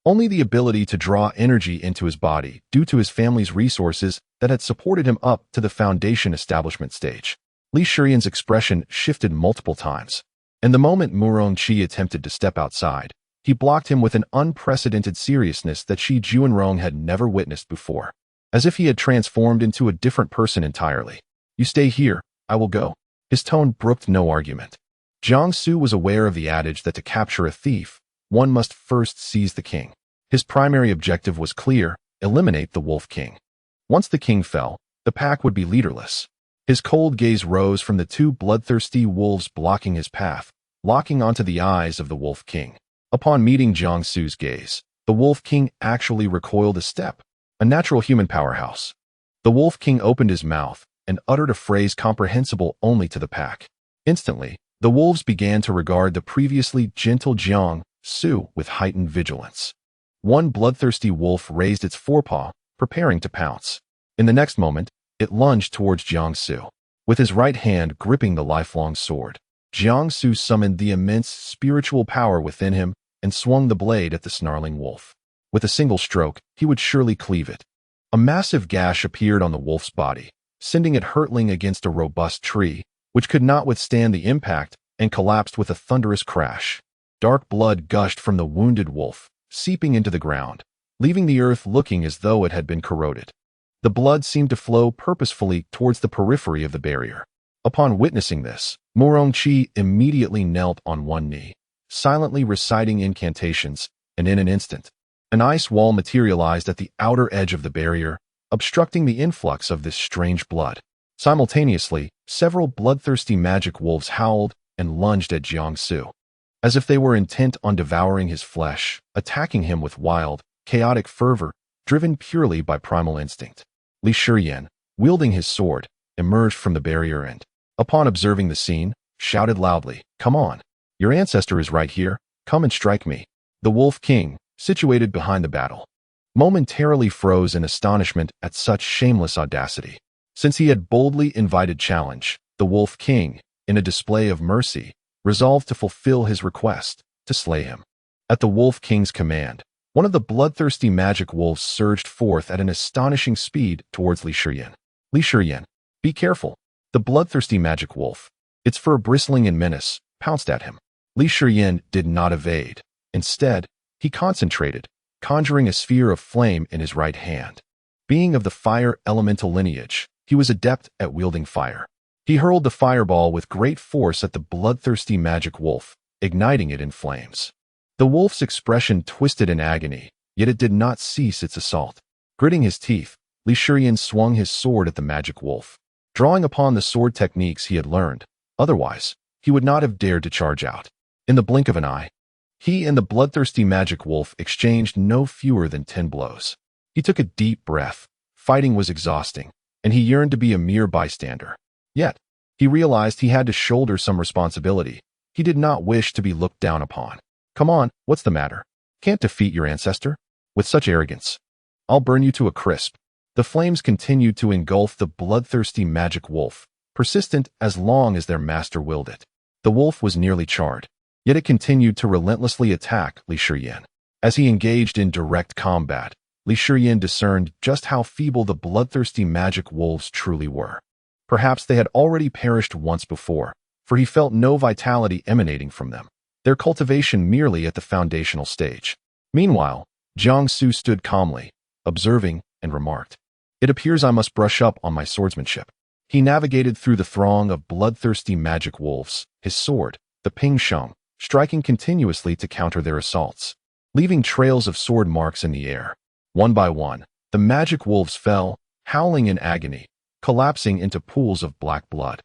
only the ability to draw energy into his body due to his family's resources that had supported him up to the foundation establishment stage. Li Shiyan's expression shifted multiple times, and the moment Murong Qi attempted to step outside, he blocked him with an unprecedented seriousness that Shi Juanrong had never witnessed before, as if he had transformed into a different person entirely. "You stay here, I will go." His tone brooked no argument. Jiang Su was aware of the adage that to capture a thief, one must first seize the king. His primary objective was clear: eliminate the Wolf King. Once the king fell, the pack would be leaderless. His cold gaze rose from the two bloodthirsty wolves blocking his path, locking onto the eyes of the Wolf King. Upon meeting Jiangsu's gaze, the Wolf King actually recoiled a step, a natural human powerhouse. The Wolf King opened his mouth and uttered a phrase comprehensible only to the pack. Instantly, the wolves began to regard the previously gentle Jiangsu with heightened vigilance. One bloodthirsty wolf raised its forepaw, preparing to pounce. In the next moment, it lunged towards Jiangsu. With his right hand gripping the lifelong sword, Jiangsu summoned the immense spiritual power within him and swung the blade at the snarling wolf. With a single stroke, he would surely cleave it. A massive gash appeared on the wolf's body, sending it hurtling against a robust tree, which could not withstand the impact and collapsed with a thunderous crash. Dark blood gushed from the wounded wolf, seeping into the ground, leaving the earth looking as though it had been corroded. The blood seemed to flow purposefully towards the periphery of the barrier. Upon witnessing this, Morongqi immediately knelt on one knee, silently reciting incantations, and in an instant, an ice wall materialized at the outer edge of the barrier, obstructing the influx of this strange blood. Simultaneously, several bloodthirsty magic wolves howled and lunged at Jiangsu, as if they were intent on devouring his flesh, attacking him with wild, chaotic fervor, driven purely by primal instinct. Li Shiyan, wielding his sword, emerged from the barrier and, upon observing the scene, shouted loudly, "Come on! Your ancestor is right here, come and strike me." The Wolf King, situated behind the battle, momentarily froze in astonishment at such shameless audacity. Since he had boldly invited challenge, the Wolf King, in a display of mercy, resolved to fulfill his request, to slay him. At the Wolf King's command, one of the bloodthirsty magic wolves surged forth at an astonishing speed towards Li Shiyan. Li Shiyan, be careful! The bloodthirsty magic wolf, its fur bristling in menace, pounced at him. Li Shiyan did not evade. Instead, he concentrated, conjuring a sphere of flame in his right hand. Being of the fire elemental lineage, he was adept at wielding fire. He hurled the fireball with great force at the bloodthirsty magic wolf, igniting it in flames. The wolf's expression twisted in agony, yet it did not cease its assault. Gritting his teeth, Li Shiyan swung his sword at the magic wolf, drawing upon the sword techniques he had learned. Otherwise, he would not have dared to charge out. In the blink of an eye, he and the bloodthirsty magic wolf exchanged no fewer than 10 blows. He took a deep breath. Fighting was exhausting, and he yearned to be a mere bystander. Yet, he realized he had to shoulder some responsibility. He did not wish to be looked down upon. "Come on, what's the matter? Can't defeat your ancestor? With such arrogance, I'll burn you to a crisp." The flames continued to engulf the bloodthirsty magic wolf, persistent as long as their master willed it. The wolf was nearly charred, yet it continued to relentlessly attack Li Shiyan. As he engaged in direct combat, Li Shiyan discerned just how feeble the bloodthirsty magic wolves truly were. Perhaps they had already perished once before, for he felt no vitality emanating from them, their cultivation merely at the foundational stage. Meanwhile, Jiangsu stood calmly, observing, and remarked, "It appears I must brush up on my swordsmanship." He navigated through the throng of bloodthirsty magic wolves, his sword, the Ping Sheng, striking continuously to counter their assaults, leaving trails of sword marks in the air. One by one, the magic wolves fell, howling in agony, collapsing into pools of black blood.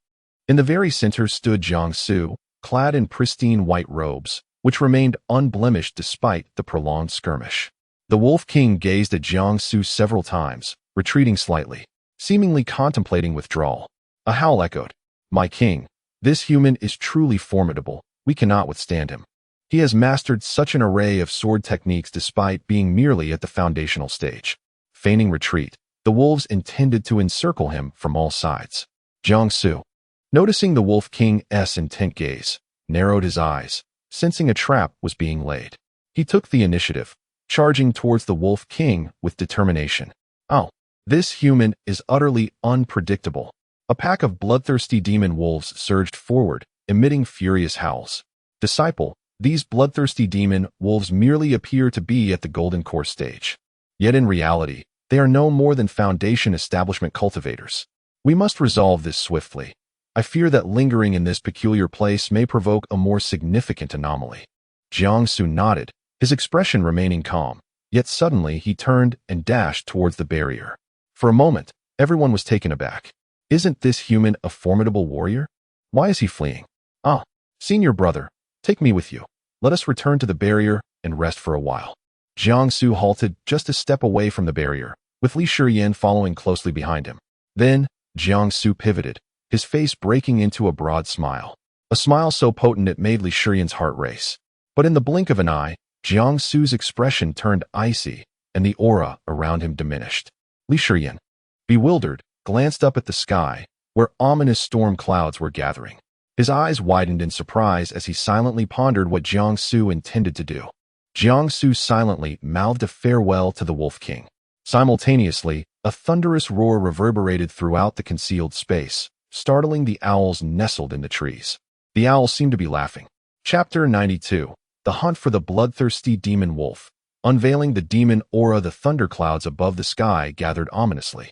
In the very center stood Jiangsu, clad in pristine white robes, which remained unblemished despite the prolonged skirmish. The Wolf King gazed at Jiangsu several times, retreating slightly, seemingly contemplating withdrawal. A howl echoed, "My king, this human is truly formidable. We cannot withstand him. He has mastered such an array of sword techniques despite being merely at the foundational stage." Feigning retreat, the wolves intended to encircle him from all sides. Jiangsu, noticing the Wolf King's intent gaze, narrowed his eyes, sensing a trap was being laid. He took the initiative, charging towards the Wolf King with determination. "Oh, this human is utterly unpredictable." A pack of bloodthirsty demon wolves surged forward, emitting furious howls. Disciple, these bloodthirsty demon wolves merely appear to be at the golden core stage. Yet in reality, they are no more than foundation establishment cultivators. We must resolve this swiftly. I fear that lingering in this peculiar place may provoke a more significant anomaly. Jiangsu nodded, his expression remaining calm, yet suddenly he turned and dashed towards the barrier. For a moment, everyone was taken aback. Isn't this human a formidable warrior? Why is he fleeing? Ah, senior brother, take me with you. Let us return to the barrier and rest for a while. Jiangsu halted just a step away from the barrier, with Li Shiyan following closely behind him. Then, Jiangsu pivoted, his face breaking into a broad smile. A smile so potent it made Li Shiyan's heart race. But in the blink of an eye, Jiangsu's expression turned icy, and the aura around him diminished. Li Shiyan, bewildered, glanced up at the sky, where ominous storm clouds were gathering. His eyes widened in surprise as he silently pondered what Jiangsu intended to do. Jiangsu silently mouthed a farewell to the Wolf King. Simultaneously, a thunderous roar reverberated throughout the concealed space, startling the owls nestled in the trees. The owls seemed to be laughing. Chapter 92. The Hunt for the Bloodthirsty Demon Wolf. Unveiling the demon aura, the thunderclouds above the sky gathered ominously,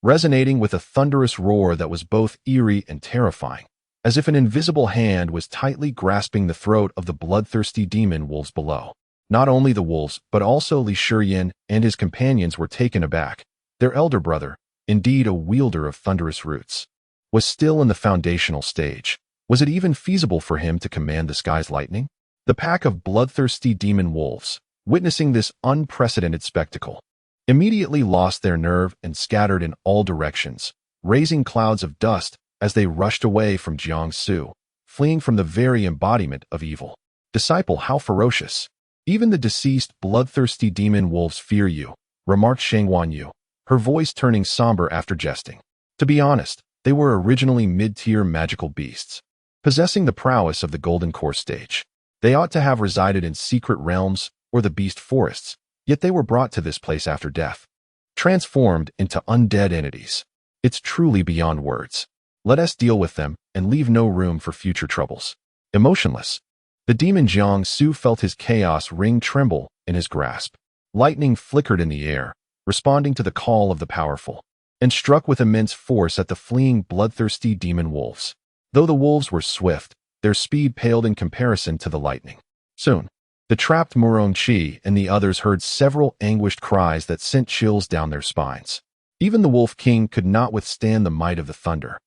resonating with a thunderous roar that was both eerie and terrifying, as if an invisible hand was tightly grasping the throat of the bloodthirsty demon wolves below. Not only the wolves, but also Li Shiyan and his companions were taken aback. Their elder brother, indeed a wielder of thunderous roots, was still in the foundational stage. Was it even feasible for him to command the sky's lightning? The pack of bloodthirsty demon wolves, witnessing this unprecedented spectacle, immediately lost their nerve and scattered in all directions, raising clouds of dust as they rushed away from Jiangsu, fleeing from the very embodiment of evil. Disciple, how ferocious! Even the deceased bloodthirsty demon wolves fear you, remarked Shangwan Yu, her voice turning somber after jesting. To be honest, they were originally mid-tier magical beasts, possessing the prowess of the Golden Core stage. They ought to have resided in secret realms or the beast forests, yet they were brought to this place after death, transformed into undead entities. It's truly beyond words. Let us deal with them and leave no room for future troubles. Emotionless, the demon Jiangsu felt his chaos ring tremble in his grasp. Lightning flickered in the air, responding to the call of the powerful, and struck with immense force at the fleeing bloodthirsty demon wolves. Though the wolves were swift, their speed paled in comparison to the lightning. Soon, the trapped Murongqi and the others heard several anguished cries that sent chills down their spines. Even the Wolf King could not withstand the might of the thunder,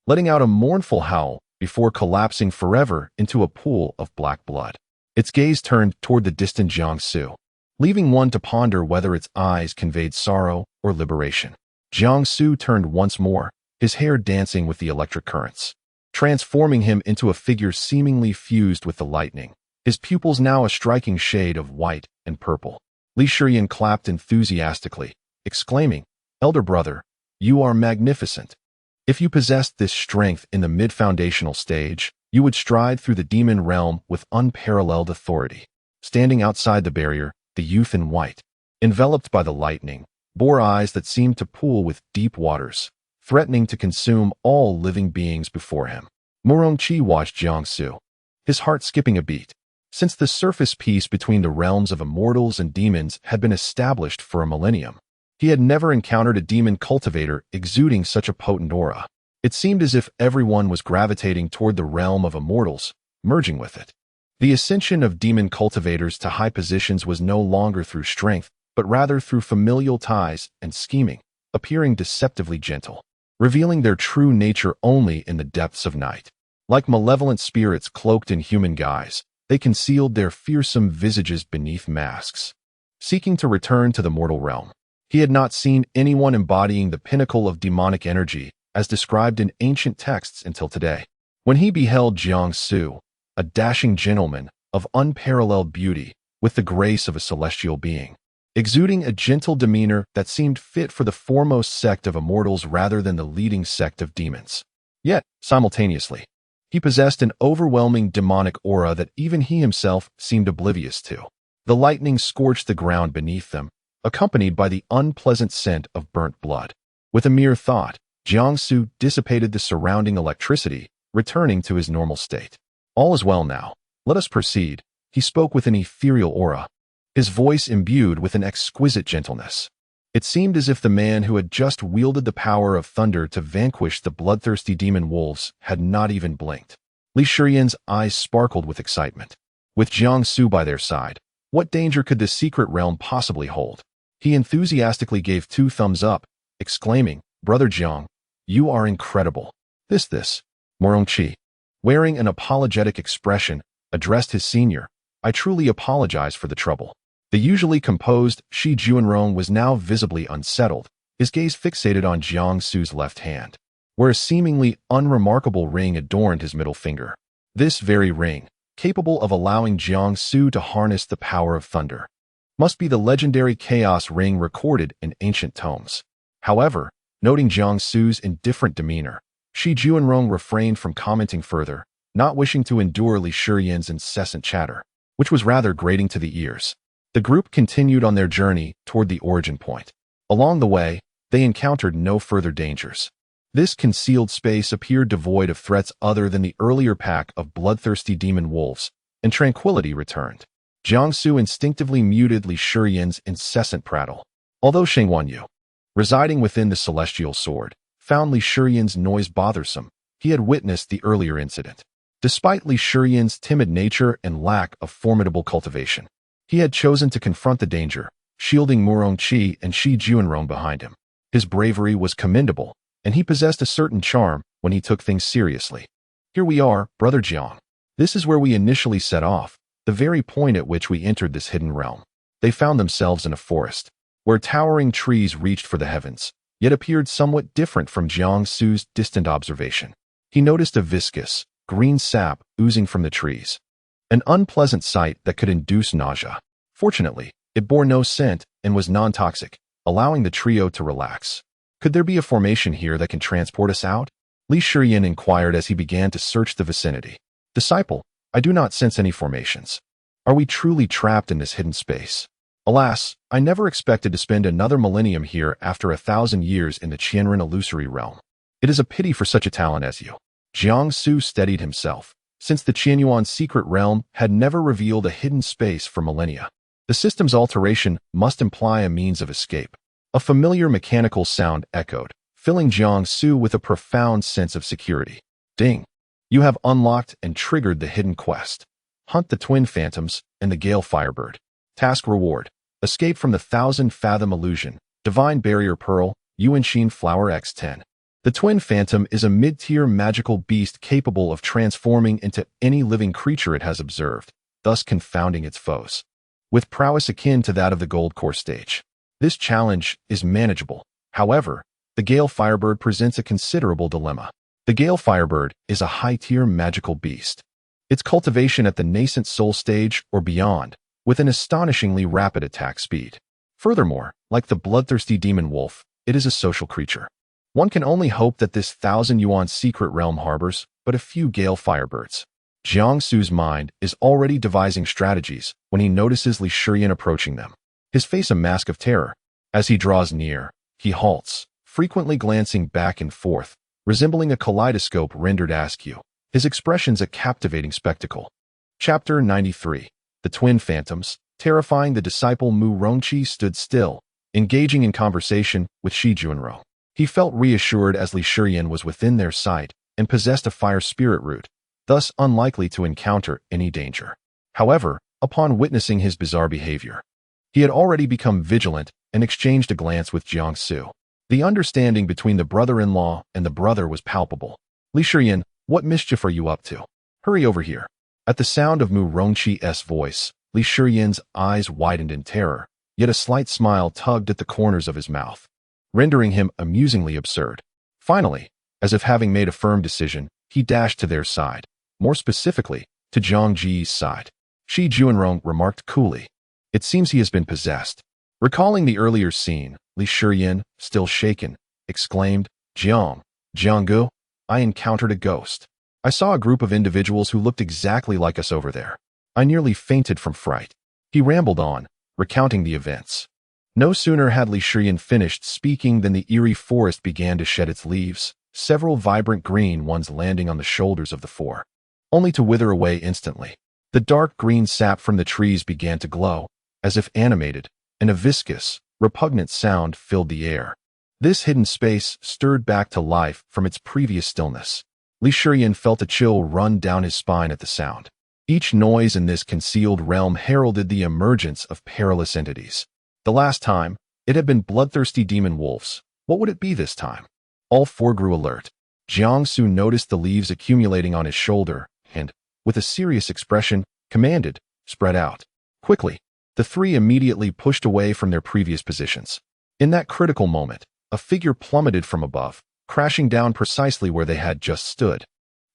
letting out a mournful howl before collapsing forever into a pool of black blood. Its gaze turned toward the distant Jiangsu, leaving one to ponder whether its eyes conveyed sorrow or liberation. Jiangsu turned once more, his hair dancing with the electric currents, transforming him into a figure seemingly fused with the lightning, his pupils now a striking shade of white and purple. Li Shiyan clapped enthusiastically, exclaiming, "Elder brother, you are magnificent. If you possessed this strength in the mid-foundational stage, you would stride through the demon realm with unparalleled authority." Standing outside the barrier, the youth in white, enveloped by the lightning, bore eyes that seemed to pool with deep waters, threatening to consume all living beings before him. Murongqi watched Jiangsu, his heart skipping a beat. Since the surface peace between the realms of immortals and demons had been established for a millennium, he had never encountered a demon cultivator exuding such a potent aura. It seemed as if everyone was gravitating toward the realm of immortals, merging with it. The ascension of demon cultivators to high positions was no longer through strength, but rather through familial ties and scheming, appearing deceptively gentle, revealing their true nature only in the depths of night. Like malevolent spirits cloaked in human guise, they concealed their fearsome visages beneath masks, seeking to return to the mortal realm. He had not seen anyone embodying the pinnacle of demonic energy as described in ancient texts until today. When he beheld Jiangsu, a dashing gentleman of unparalleled beauty with the grace of a celestial being, exuding a gentle demeanor that seemed fit for the foremost sect of immortals rather than the leading sect of demons. Yet, simultaneously, he possessed an overwhelming demonic aura that even he himself seemed oblivious to. The lightning scorched the ground beneath them, accompanied by the unpleasant scent of burnt blood. With a mere thought, Jiangsu dissipated the surrounding electricity, returning to his normal state. "All is well now. Let us proceed," he spoke with an ethereal aura, his voice imbued with an exquisite gentleness. It seemed as if the man who had just wielded the power of thunder to vanquish the bloodthirsty demon wolves had not even blinked. Li Shiyan's eyes sparkled with excitement. With Jiangsu by their side, What danger could this secret realm possibly hold? He enthusiastically gave 2 thumbs up, exclaiming, "Brother Jiang, you are incredible." This, Morongqi, wearing an apologetic expression, addressed his senior. "I truly apologize for the trouble." The usually composed Shi Juanrong was now visibly unsettled, his gaze fixated on Jiang Su's left hand, where a seemingly unremarkable ring adorned his middle finger. This very ring, capable of allowing Jiang Su to harness the power of thunder, must be the legendary chaos ring recorded in ancient tomes. However, noting Jiang Su's indifferent demeanor, Shi Juanrong refrained from commenting further, not wishing to endure Li Shiyan's incessant chatter, which was rather grating to the ears. The group continued on their journey toward the origin point. Along the way, they encountered no further dangers. This concealed space appeared devoid of threats other than the earlier pack of bloodthirsty demon wolves, and tranquility returned. Jiang Su instinctively muted Li Shiyan's incessant prattle. Although Sheng Wanyu, residing within the celestial sword, found Li Shiyan's noise bothersome, he had witnessed the earlier incident. Despite Li Shiyan's timid nature and lack of formidable cultivation, he had chosen to confront the danger, shielding Morongqi and Shi Juanrong behind him. His bravery was commendable, and he possessed a certain charm when he took things seriously. "Here we are, Brother Jiang. This is where we initially set off, the very point at which we entered this hidden realm." They found themselves in a forest, where towering trees reached for the heavens, yet appeared somewhat different from Jiang Su's distant observation. He noticed a viscous, green sap oozing from the trees, an unpleasant sight that could induce nausea. Fortunately, it bore no scent and was non-toxic, allowing the trio to relax. "Could there be a formation here that can transport us out?" Li Shiyan inquired as he began to search the vicinity. "Disciple, I do not sense any formations. Are we truly trapped in this hidden space? Alas, I never expected to spend another millennium here after 1,000 years in the Qianren illusory realm. It is a pity for such a talent as you." Jiang Su steadied himself, since the Qianyuan secret realm had never revealed a hidden space for millennia. The system's alteration must imply a means of escape. A familiar mechanical sound echoed, filling Jiang Su with a profound sense of security. "Ding! You have unlocked and triggered the hidden quest. Hunt the twin phantoms and the Gale Firebird. Task reward: escape from the 1,000-fathom illusion, Divine Barrier Pearl, Yuanshin Flower X10. The twin phantom is a mid-tier magical beast capable of transforming into any living creature it has observed, thus confounding its foes. With prowess akin to that of the Gold Core stage. This challenge is manageable. However, the Gale Firebird presents a considerable dilemma. The Gale Firebird is a high-tier magical beast. Its cultivation at the nascent soul stage or beyond, with an astonishingly rapid attack speed. Furthermore, like the bloodthirsty demon wolf, it is a social creature. One can only hope that this 1,000-yuan secret realm harbors but a few Gale Firebirds. Jiang Su's mind is already devising strategies when he notices Li Shiyan approaching them, his face a mask of terror. As he draws near, he halts, frequently glancing back and forth, resembling a kaleidoscope rendered askew. His expression's a captivating spectacle. Chapter 93. The Twin Phantoms. Terrifying the disciple Mu Rongqi stood still, engaging in conversation with Shi Juanrong. He felt reassured as Li Shiyan was within their sight and possessed a fire spirit root, thus unlikely to encounter any danger. However, upon witnessing his bizarre behavior, he had already become vigilant and exchanged a glance with Jiang Su. The understanding between the brother-in-law and the brother was palpable. "Li Shiyan, what mischief are you up to? Hurry over here." At the sound of Mu Rongqi's voice, Li Shiyan's eyes widened in terror, yet a slight smile tugged at the corners of his mouth, rendering him amusingly absurd. Finally, as if having made a firm decision, he dashed to their side, more specifically, to Zhang Ji's side. Shi Juanrong remarked coolly, "It seems he has been possessed." Recalling the earlier scene, Li Shiyan, still shaken, exclaimed, Jianggu, I encountered a ghost. I saw a group of individuals who looked exactly like us over there. I nearly fainted from fright." He rambled on, recounting the events. No sooner had Li Shiyan finished speaking than the eerie forest began to shed its leaves, several vibrant green ones landing on the shoulders of the four, only to wither away instantly. The dark green sap from the trees began to glow, as if animated, and a viscous, repugnant sound filled the air. This hidden space stirred back to life from its previous stillness. Li Shiyan felt a chill run down his spine at the sound. Each noise in this concealed realm heralded the emergence of perilous entities. The last time, it had been bloodthirsty demon wolves. What would it be this time? All four grew alert. Jiangsu noticed the leaves accumulating on his shoulder and, with a serious expression, commanded, "Spread out." Quickly, the three immediately pushed away from their previous positions. In that critical moment, a figure plummeted from above, crashing down precisely where they had just stood.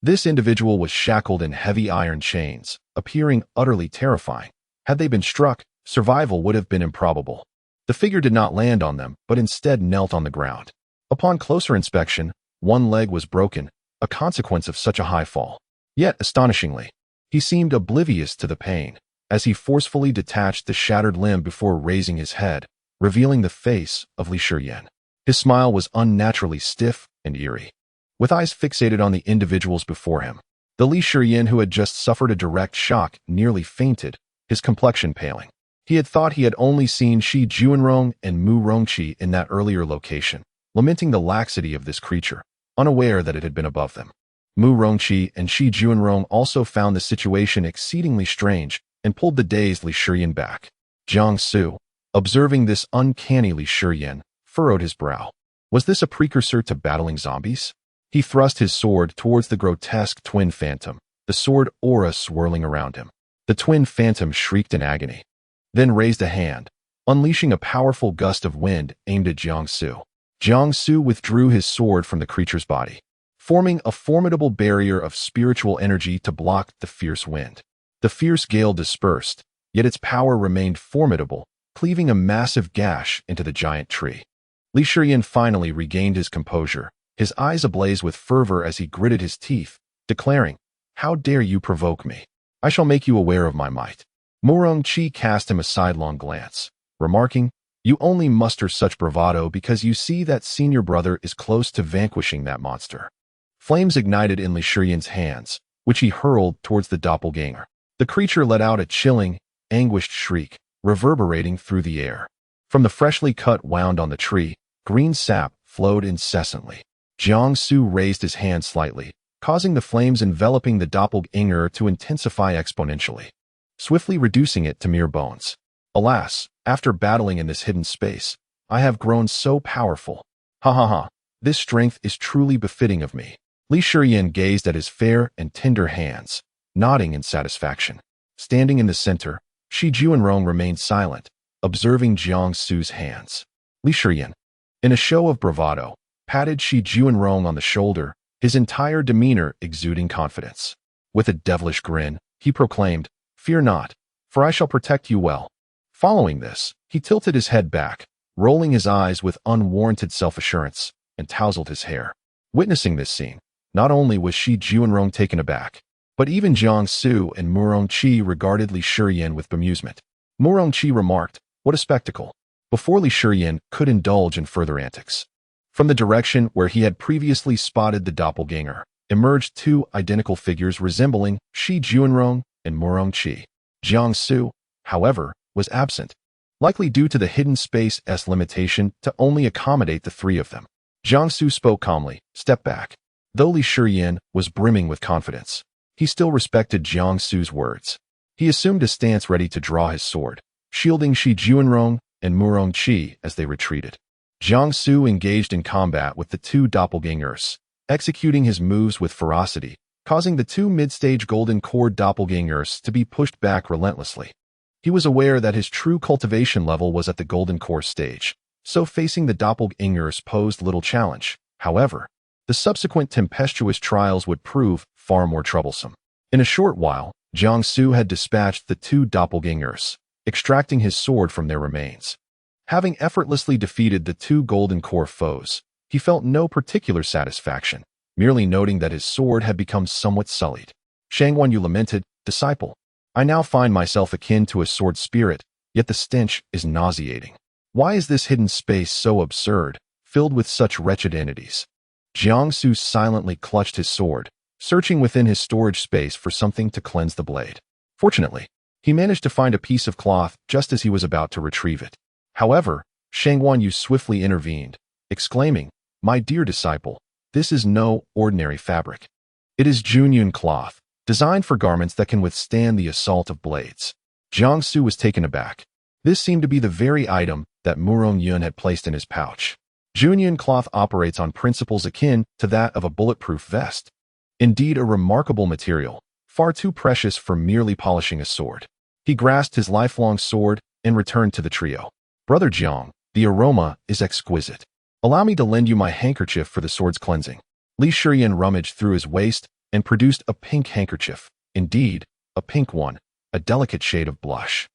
This individual was shackled in heavy iron chains, appearing utterly terrifying. Had they been struck, survival would have been improbable. The figure did not land on them, but instead knelt on the ground. Upon closer inspection, one leg was broken, a consequence of such a high fall. Yet, astonishingly, he seemed oblivious to the pain, as he forcefully detached the shattered limb before raising his head, revealing the face of Li Shiyan. His smile was unnaturally stiff and eerie. With eyes fixated on the individuals before him, the Li Shiyan who had just suffered a direct shock nearly fainted, his complexion paling. He had thought he had only seen Shi Juanrong and Mu Rongqi in that earlier location, lamenting the laxity of this creature, unaware that it had been above them. Mu Rongqi and Shi Juanrong also found the situation exceedingly strange and pulled the dazed Li Shiyan back. Jiangsu, observing this uncanny Li Shiyan, furrowed his brow. Was this a precursor to battling zombies? He thrust his sword towards the grotesque twin phantom, the sword aura swirling around him. The twin phantom shrieked in agony, then raised a hand, unleashing a powerful gust of wind aimed at Jiangsu. Jiangsu withdrew his sword from the creature's body, forming a formidable barrier of spiritual energy to block the fierce wind. The fierce gale dispersed, yet its power remained formidable, cleaving a massive gash into the giant tree. Li Shiyan finally regained his composure, his eyes ablaze with fervor as he gritted his teeth, declaring, "How dare you provoke me? I shall make you aware of my might." Mu Rongqi cast him a sidelong glance, remarking, "You only muster such bravado because you see that senior brother is close to vanquishing that monster." Flames ignited in Li Shiyan's hands, which he hurled towards the doppelganger. The creature let out a chilling, anguished shriek, reverberating through the air. From the freshly cut wound on the tree, green sap flowed incessantly. Jiangsu raised his hand slightly, causing the flames enveloping the doppelganger to intensify exponentially, swiftly reducing it to mere bones. Alas, after battling in this hidden space, I have grown so powerful. Ha ha ha, this strength is truly befitting of me. Li Shiyan gazed at his fair and tender hands, nodding in satisfaction. Standing in the center, Shi Juanrong remained silent, observing Jiangsu's hands. Li Shiyan, in a show of bravado, patted Shi Juanrong on the shoulder, his entire demeanor exuding confidence. With a devilish grin, he proclaimed, "Fear not, for I shall protect you well." Following this, he tilted his head back, rolling his eyes with unwarranted self-assurance, and tousled his hair. Witnessing this scene, not only was Shi Juanrong taken aback, but even Jiangsu and Mu Rongqi regarded Li Shiyan with bemusement. Mu Rongqi remarked, "What a spectacle," before Li Shiyan could indulge in further antics. From the direction where he had previously spotted the doppelganger, emerged two identical figures resembling Shi Juanrong and Mu Rongqi. Jiangsu, however, was absent, likely due to the hidden space's limitation to only accommodate the three of them. Jiangsu spoke calmly, "Step back." Though Li Shiyan was brimming with confidence, he still respected Jiangsu's words. He assumed a stance ready to draw his sword, shielding Shi Juanrong and Mu Rongqi as they retreated. Jiangsu engaged in combat with the two doppelgangers, executing his moves with ferocity, causing the two mid-stage golden core doppelgangers to be pushed back relentlessly. He was aware that his true cultivation level was at the golden core stage, so facing the doppelgangers posed little challenge. However, the subsequent tempestuous trials would prove far more troublesome. In a short while, Jiangsu had dispatched the two doppelgangers, extracting his sword from their remains. Having effortlessly defeated the two golden core foes, he felt no particular satisfaction, merely noting that his sword had become somewhat sullied. Shang Wanyu lamented, "Disciple, I now find myself akin to a sword spirit, yet the stench is nauseating. Why is this hidden space so absurd, filled with such wretched entities?" Jiangsu silently clutched his sword, searching within his storage space for something to cleanse the blade. Fortunately, he managed to find a piece of cloth just as he was about to retrieve it. However, Shang Wanyu swiftly intervened, exclaiming, "My dear disciple, this is no ordinary fabric. It is Junyun cloth, designed for garments that can withstand the assault of blades. Jiangsu was taken aback. This seemed to be the very item that Murong Yun had placed in his pouch. Junyun cloth operates on principles akin to that of a bulletproof vest. Indeed, a remarkable material, far too precious for merely polishing a sword. He grasped his lifelong sword and returned to the trio. Brother Jiang, the aroma is exquisite. Allow me to lend you my handkerchief for the sword's cleansing. Li Shiyan rummaged through his waist and produced a pink handkerchief. Indeed, a pink one, a delicate shade of blush.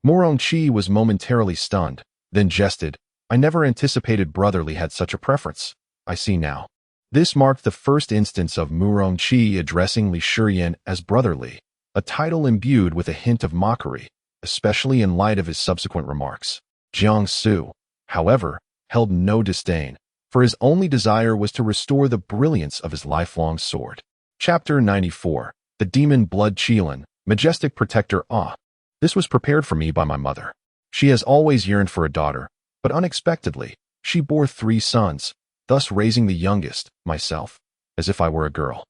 Murong Qi was momentarily stunned, then jested, I never anticipated Brother Li had such a preference. I see now. This marked the first instance of Murong Qi addressing Li Shiyan as Brother Li, a title imbued with a hint of mockery, especially in light of his subsequent remarks. Jiangsu, however, held no disdain, for his only desire was to restore the brilliance of his lifelong sword. Chapter 94. The Demon Blood Qilin, Majestic Protector Ah. This was prepared for me by my mother. She has always yearned for a daughter, but unexpectedly, she bore 3 sons, thus raising the youngest, myself, as if I were a girl.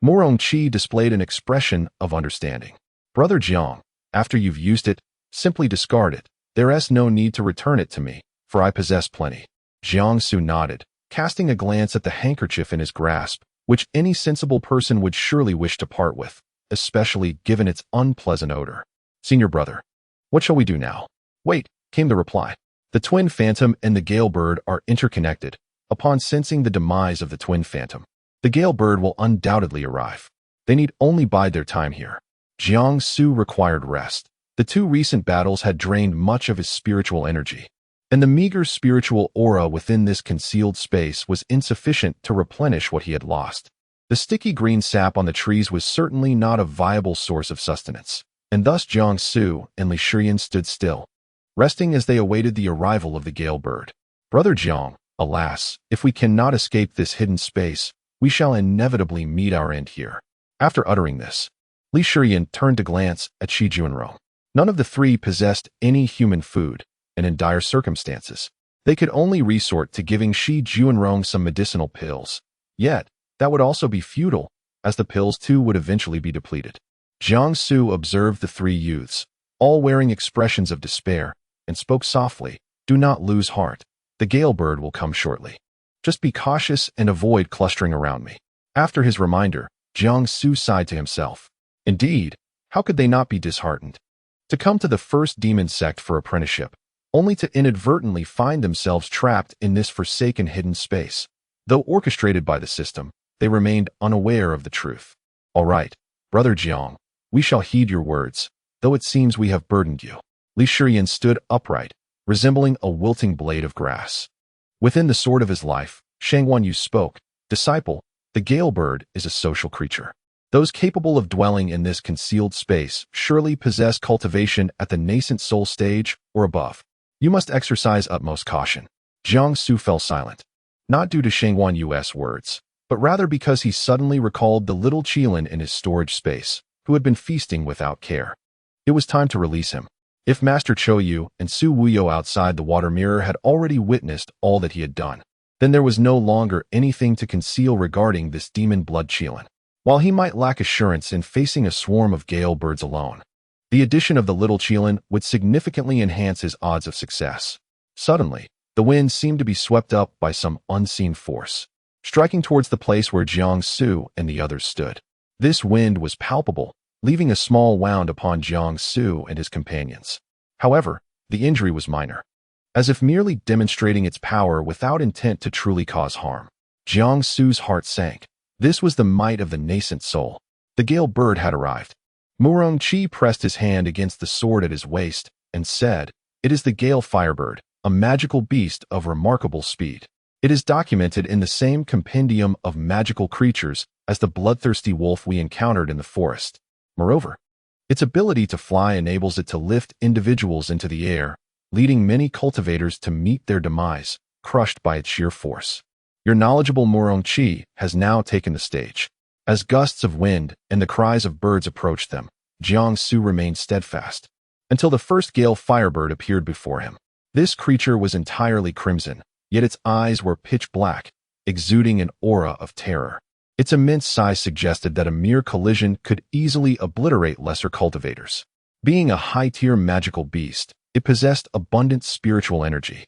Murong Qi displayed an expression of understanding. Brother Jiang, after you've used it, simply discard it. There is no need to return it to me, for I possess plenty. Jiangsu nodded, casting a glance at the handkerchief in his grasp, which any sensible person would surely wish to part with, especially given its unpleasant odor. Senior brother, what shall we do now? Wait, came the reply. The twin phantom and the gale bird are interconnected. Upon sensing the demise of the twin phantom, the gale bird will undoubtedly arrive. They need only bide their time here. Jiangsu required rest. The 2 recent battles had drained much of his spiritual energy, and the meager spiritual aura within this concealed space was insufficient to replenish what he had lost. The sticky green sap on the trees was certainly not a viable source of sustenance, and thus Jiangsu and Li Shiyan stood still, resting as they awaited the arrival of the gale bird. Brother Jiang, alas, if we cannot escape this hidden space, we shall inevitably meet our end here. After uttering this, Li Shiyan turned to glance at Shi Junrong. None of the 3 possessed any human food, and in dire circumstances, they could only resort to giving Shi Junrong some medicinal pills. Yet, that would also be futile, as the pills too would eventually be depleted. Jiangsu observed the 3 youths, all wearing expressions of despair, and spoke softly, Do not lose heart. The gale bird will come shortly. Just be cautious and avoid clustering around me. After his reminder, Jiangsu sighed to himself. Indeed, how could they not be disheartened? To come to the first demon sect for apprenticeship, only to inadvertently find themselves trapped in this forsaken hidden space. Though orchestrated by the system, they remained unaware of the truth. All right, Brother Jiang, we shall heed your words, though it seems we have burdened you. Li Shiyan stood upright, resembling a wilting blade of grass. Within the sword of his life, Shangwan Yu spoke, Disciple, the gale bird is a social creature. Those capable of dwelling in this concealed space surely possess cultivation at the nascent soul stage or above. You must exercise utmost caution. Jiangsu fell silent, not due to Shangwan Yu's words, but rather because he suddenly recalled the little Qilin in his storage space, who had been feasting without care. It was time to release him. If Master Chouyu and Su Wuyo outside the water mirror had already witnessed all that he had done, then there was no longer anything to conceal regarding this demon blood Qilin. While he might lack assurance in facing a swarm of gale birds alone, the addition of the little Qilin would significantly enhance his odds of success. Suddenly, the wind seemed to be swept up by some unseen force, striking towards the place where Jiangsu and the others stood. This wind was palpable, leaving a small wound upon Jiangsu and his companions. However, the injury was minor, as if merely demonstrating its power without intent to truly cause harm. Jiangsu's heart sank. This was the might of the nascent soul. The gale bird had arrived. Murong Qi pressed his hand against the sword at his waist and said, It is the gale firebird, a magical beast of remarkable speed. It is documented in the same compendium of magical creatures as the bloodthirsty wolf we encountered in the forest. Moreover, its ability to fly enables it to lift individuals into the air, leading many cultivators to meet their demise, crushed by its sheer force. Your knowledgeable Murong Qi has now taken the stage. As gusts of wind and the cries of birds approached them, Jiangsu remained steadfast, until the first gale firebird appeared before him. This creature was entirely crimson, yet its eyes were pitch black, exuding an aura of terror. Its immense size suggested that a mere collision could easily obliterate lesser cultivators. Being a high-tier magical beast, it possessed abundant spiritual energy,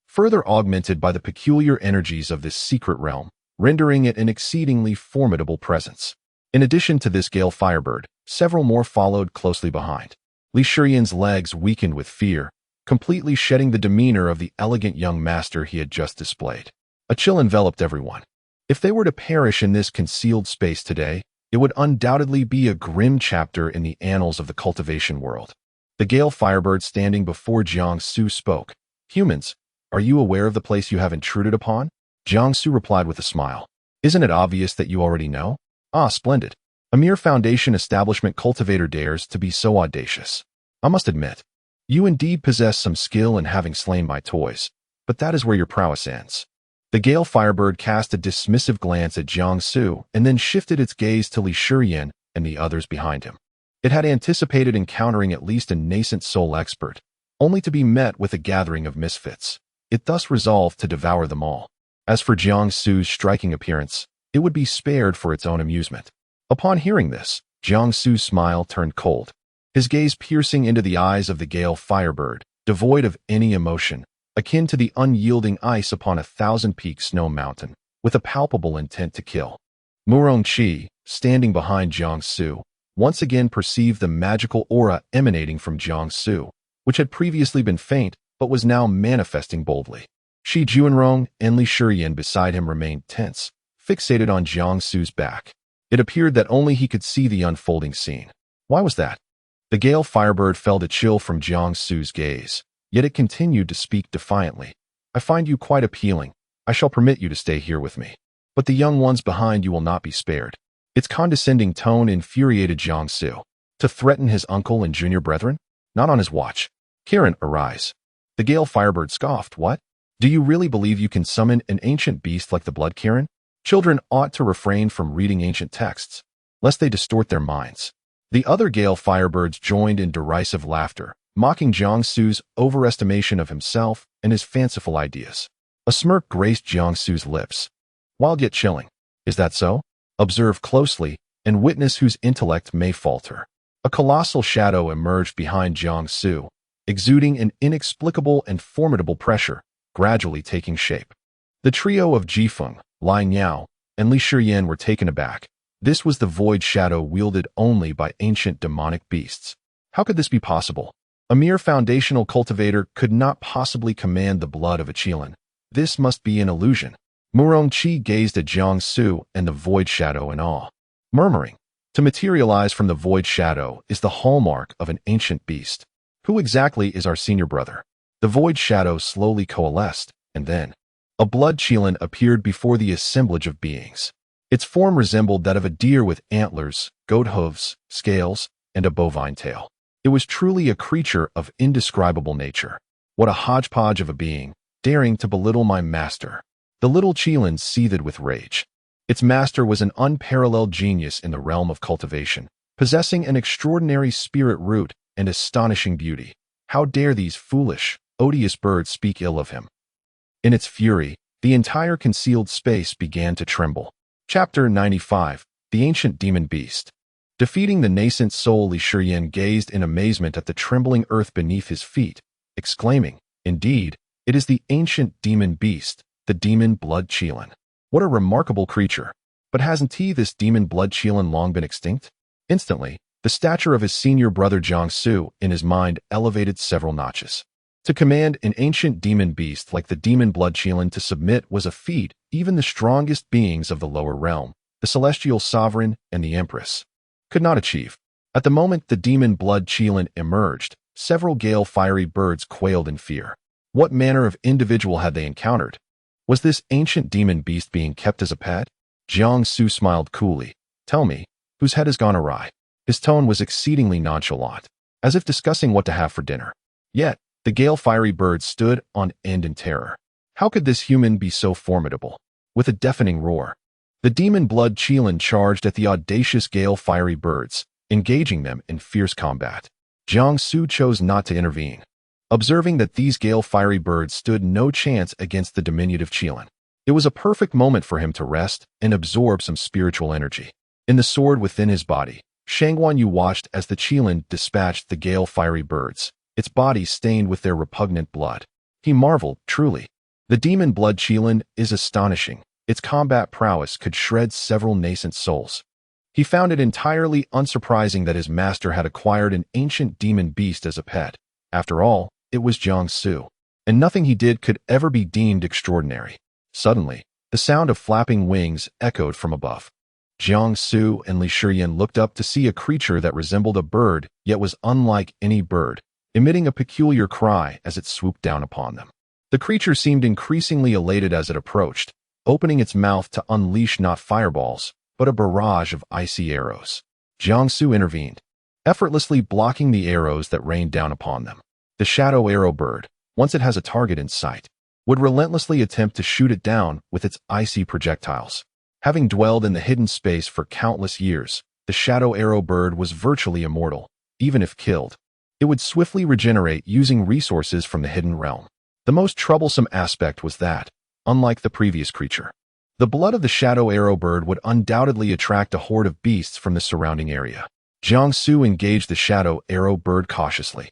further augmented by the peculiar energies of this secret realm, rendering it an exceedingly formidable presence. In addition to this Gale Firebird, several more followed closely behind. Li Shiyan's legs weakened with fear, completely shedding the demeanor of the elegant young master he had just displayed. A chill enveloped everyone. If they were to perish in this concealed space today, it would undoubtedly be a grim chapter in the annals of the cultivation world. The Gale Firebird standing before Jiangsu spoke. "Humans, are you aware of the place you have intruded upon?" Jiangsu replied with a smile. "Isn't it obvious that you already know?" "Ah, splendid. A mere foundation establishment cultivator dares to be so audacious. I must admit, you indeed possess some skill in having slain my toys, but that is where your prowess ends." The Gale Firebird cast a dismissive glance at Jiangsu and then shifted its gaze to Li Shiyan and the others behind him. It had anticipated encountering at least a nascent soul expert, only to be met with a gathering of misfits. It thus resolved to devour them all. As for Jiangsu's striking appearance, it would be spared for its own amusement. Upon hearing this, Jiangsu's smile turned cold, his gaze piercing into the eyes of the Gale Firebird, devoid of any emotion, akin to the unyielding ice upon a thousand-peak snow mountain, with a palpable intent to kill. Murongqi, standing behind Jiangsu, once again perceived the magical aura emanating from Jiangsu, which had previously been faint but was now manifesting boldly. Shi Juanrong and Li Shiyan beside him remained tense, fixated on Jiangsu's back. It appeared that only he could see the unfolding scene. Why was that? The Gale Firebird felt a chill from Jiangsu's gaze, yet it continued to speak defiantly. "I find you quite appealing. I shall permit you to stay here with me. But the young ones behind you will not be spared." Its condescending tone infuriated Jiangsu. To threaten his uncle and junior brethren? Not on his watch. "Kirin, arise." The Gale Firebird scoffed. "What? Do you really believe you can summon an ancient beast like the Blood Kirin? Children ought to refrain from reading ancient texts, lest they distort their minds." The other Gale Firebirds joined in derisive laughter, mocking Jiangsu's overestimation of himself and his fanciful ideas. A smirk graced Jiangsu's lips. "Wild yet chilling. Is that so? Observe closely and witness whose intellect may falter." A colossal shadow emerged behind Jiangsu, exuding an inexplicable and formidable pressure, gradually taking shape. The trio of Jifeng, Lai Niao, and Li Shiyan were taken aback. This was the void shadow wielded only by ancient demonic beasts. How could this be possible? A mere foundational cultivator could not possibly command the blood of a Qilin. This must be an illusion. Murongqi gazed at Jiangsu and the void shadow in awe, murmuring, "To materialize from the void shadow is the hallmark of an ancient beast. Who exactly is our senior brother?" The void shadow slowly coalesced, and then a blood Qilin appeared before the assemblage of beings. Its form resembled that of a deer with antlers, goat hooves, scales, and a bovine tail. It was truly a creature of indescribable nature. What a hodgepodge of a being, daring to belittle my master. The little Qilin seethed with rage. Its master was an unparalleled genius in the realm of cultivation, possessing an extraordinary spirit root and astonishing beauty. How dare these foolish, odious birds speak ill of him? In its fury, the entire concealed space began to tremble. Chapter 95, The Ancient Demon Beast. Defeating the nascent soul, Li Shiyan gazed in amazement at the trembling earth beneath his feet, exclaiming, "Indeed, it is the ancient demon beast, the demon blood Qilin. What a remarkable creature! But hasn't this demon blood Qilin long been extinct?" Instantly, the stature of his senior brother Jiangsu in his mind elevated several notches. To command an ancient demon beast like the demon blood Qilin to submit was a feat even the strongest beings of the lower realm, the celestial sovereign and the Empress, could not achieve. At the moment the demon blood Qilin emerged, several Gale fiery birds quailed in fear. What manner of individual had they encountered? Was this ancient demon beast being kept as a pet? Jiangsu smiled coolly. "Tell me, whose head has gone awry?" His tone was exceedingly nonchalant, as if discussing what to have for dinner. Yet, the Gale fiery birds stood on end in terror. How could this human be so formidable? With a deafening roar, the demon blood Qilin charged at the audacious Gale fiery birds, engaging them in fierce combat. Jiangsu chose not to intervene. Observing that these Gale fiery birds stood no chance against the diminutive Qilin, It was a perfect moment for him to rest and absorb some spiritual energy. In the sword within his body, Shangguan Yu watched as the Qilin dispatched the gale fiery birds, its body stained with their repugnant blood. He marveled, truly. The demon blood Qilin is astonishing. Its combat prowess could shred several nascent souls. He found it entirely unsurprising that his master had acquired an ancient demon beast as a pet. After all, it was Jiang Su, and nothing he did could ever be deemed extraordinary. Suddenly, the sound of flapping wings echoed from above. Jiang Su and Li Shiyan looked up to see a creature that resembled a bird, yet was unlike any bird, emitting a peculiar cry as it swooped down upon them. The creature seemed increasingly elated as it approached, opening its mouth to unleash not fireballs, but a barrage of icy arrows. Jiang Su intervened, effortlessly blocking the arrows that rained down upon them. The shadow arrow bird, once it has a target in sight, would relentlessly attempt to shoot it down with its icy projectiles. Having dwelled in the hidden space for countless years, the shadow arrow bird was virtually immortal. Even if killed, it would swiftly regenerate using resources from the hidden realm. The most troublesome aspect was that, unlike the previous creature, the blood of the shadow arrow bird would undoubtedly attract a horde of beasts from the surrounding area. Jiang Su engaged the shadow arrow bird cautiously,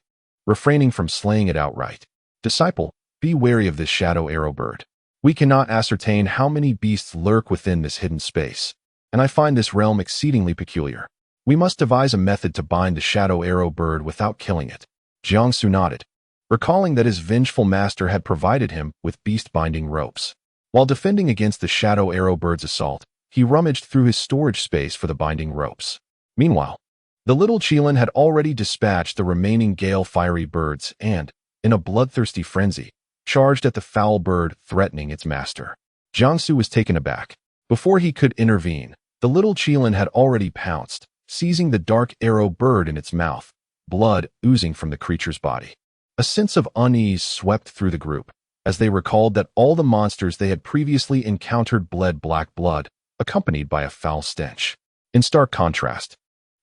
refraining from slaying it outright. Disciple, be wary of this shadow arrow bird. We cannot ascertain how many beasts lurk within this hidden space, and I find this realm exceedingly peculiar. We must devise a method to bind the shadow arrow bird without killing it. Jiang Su nodded, recalling that his vengeful master had provided him with beast-binding ropes. While defending against the shadow arrow bird's assault, he rummaged through his storage space for the binding ropes. Meanwhile, the little Qilin had already dispatched the remaining gale fiery birds and, in a bloodthirsty frenzy, charged at the foul bird, threatening its master. Jiang Su was taken aback. Before he could intervene, the little Qilin had already pounced, seizing the dark arrow bird in its mouth, blood oozing from the creature's body. A sense of unease swept through the group, as they recalled that all the monsters they had previously encountered bled black blood, accompanied by a foul stench. In stark contrast,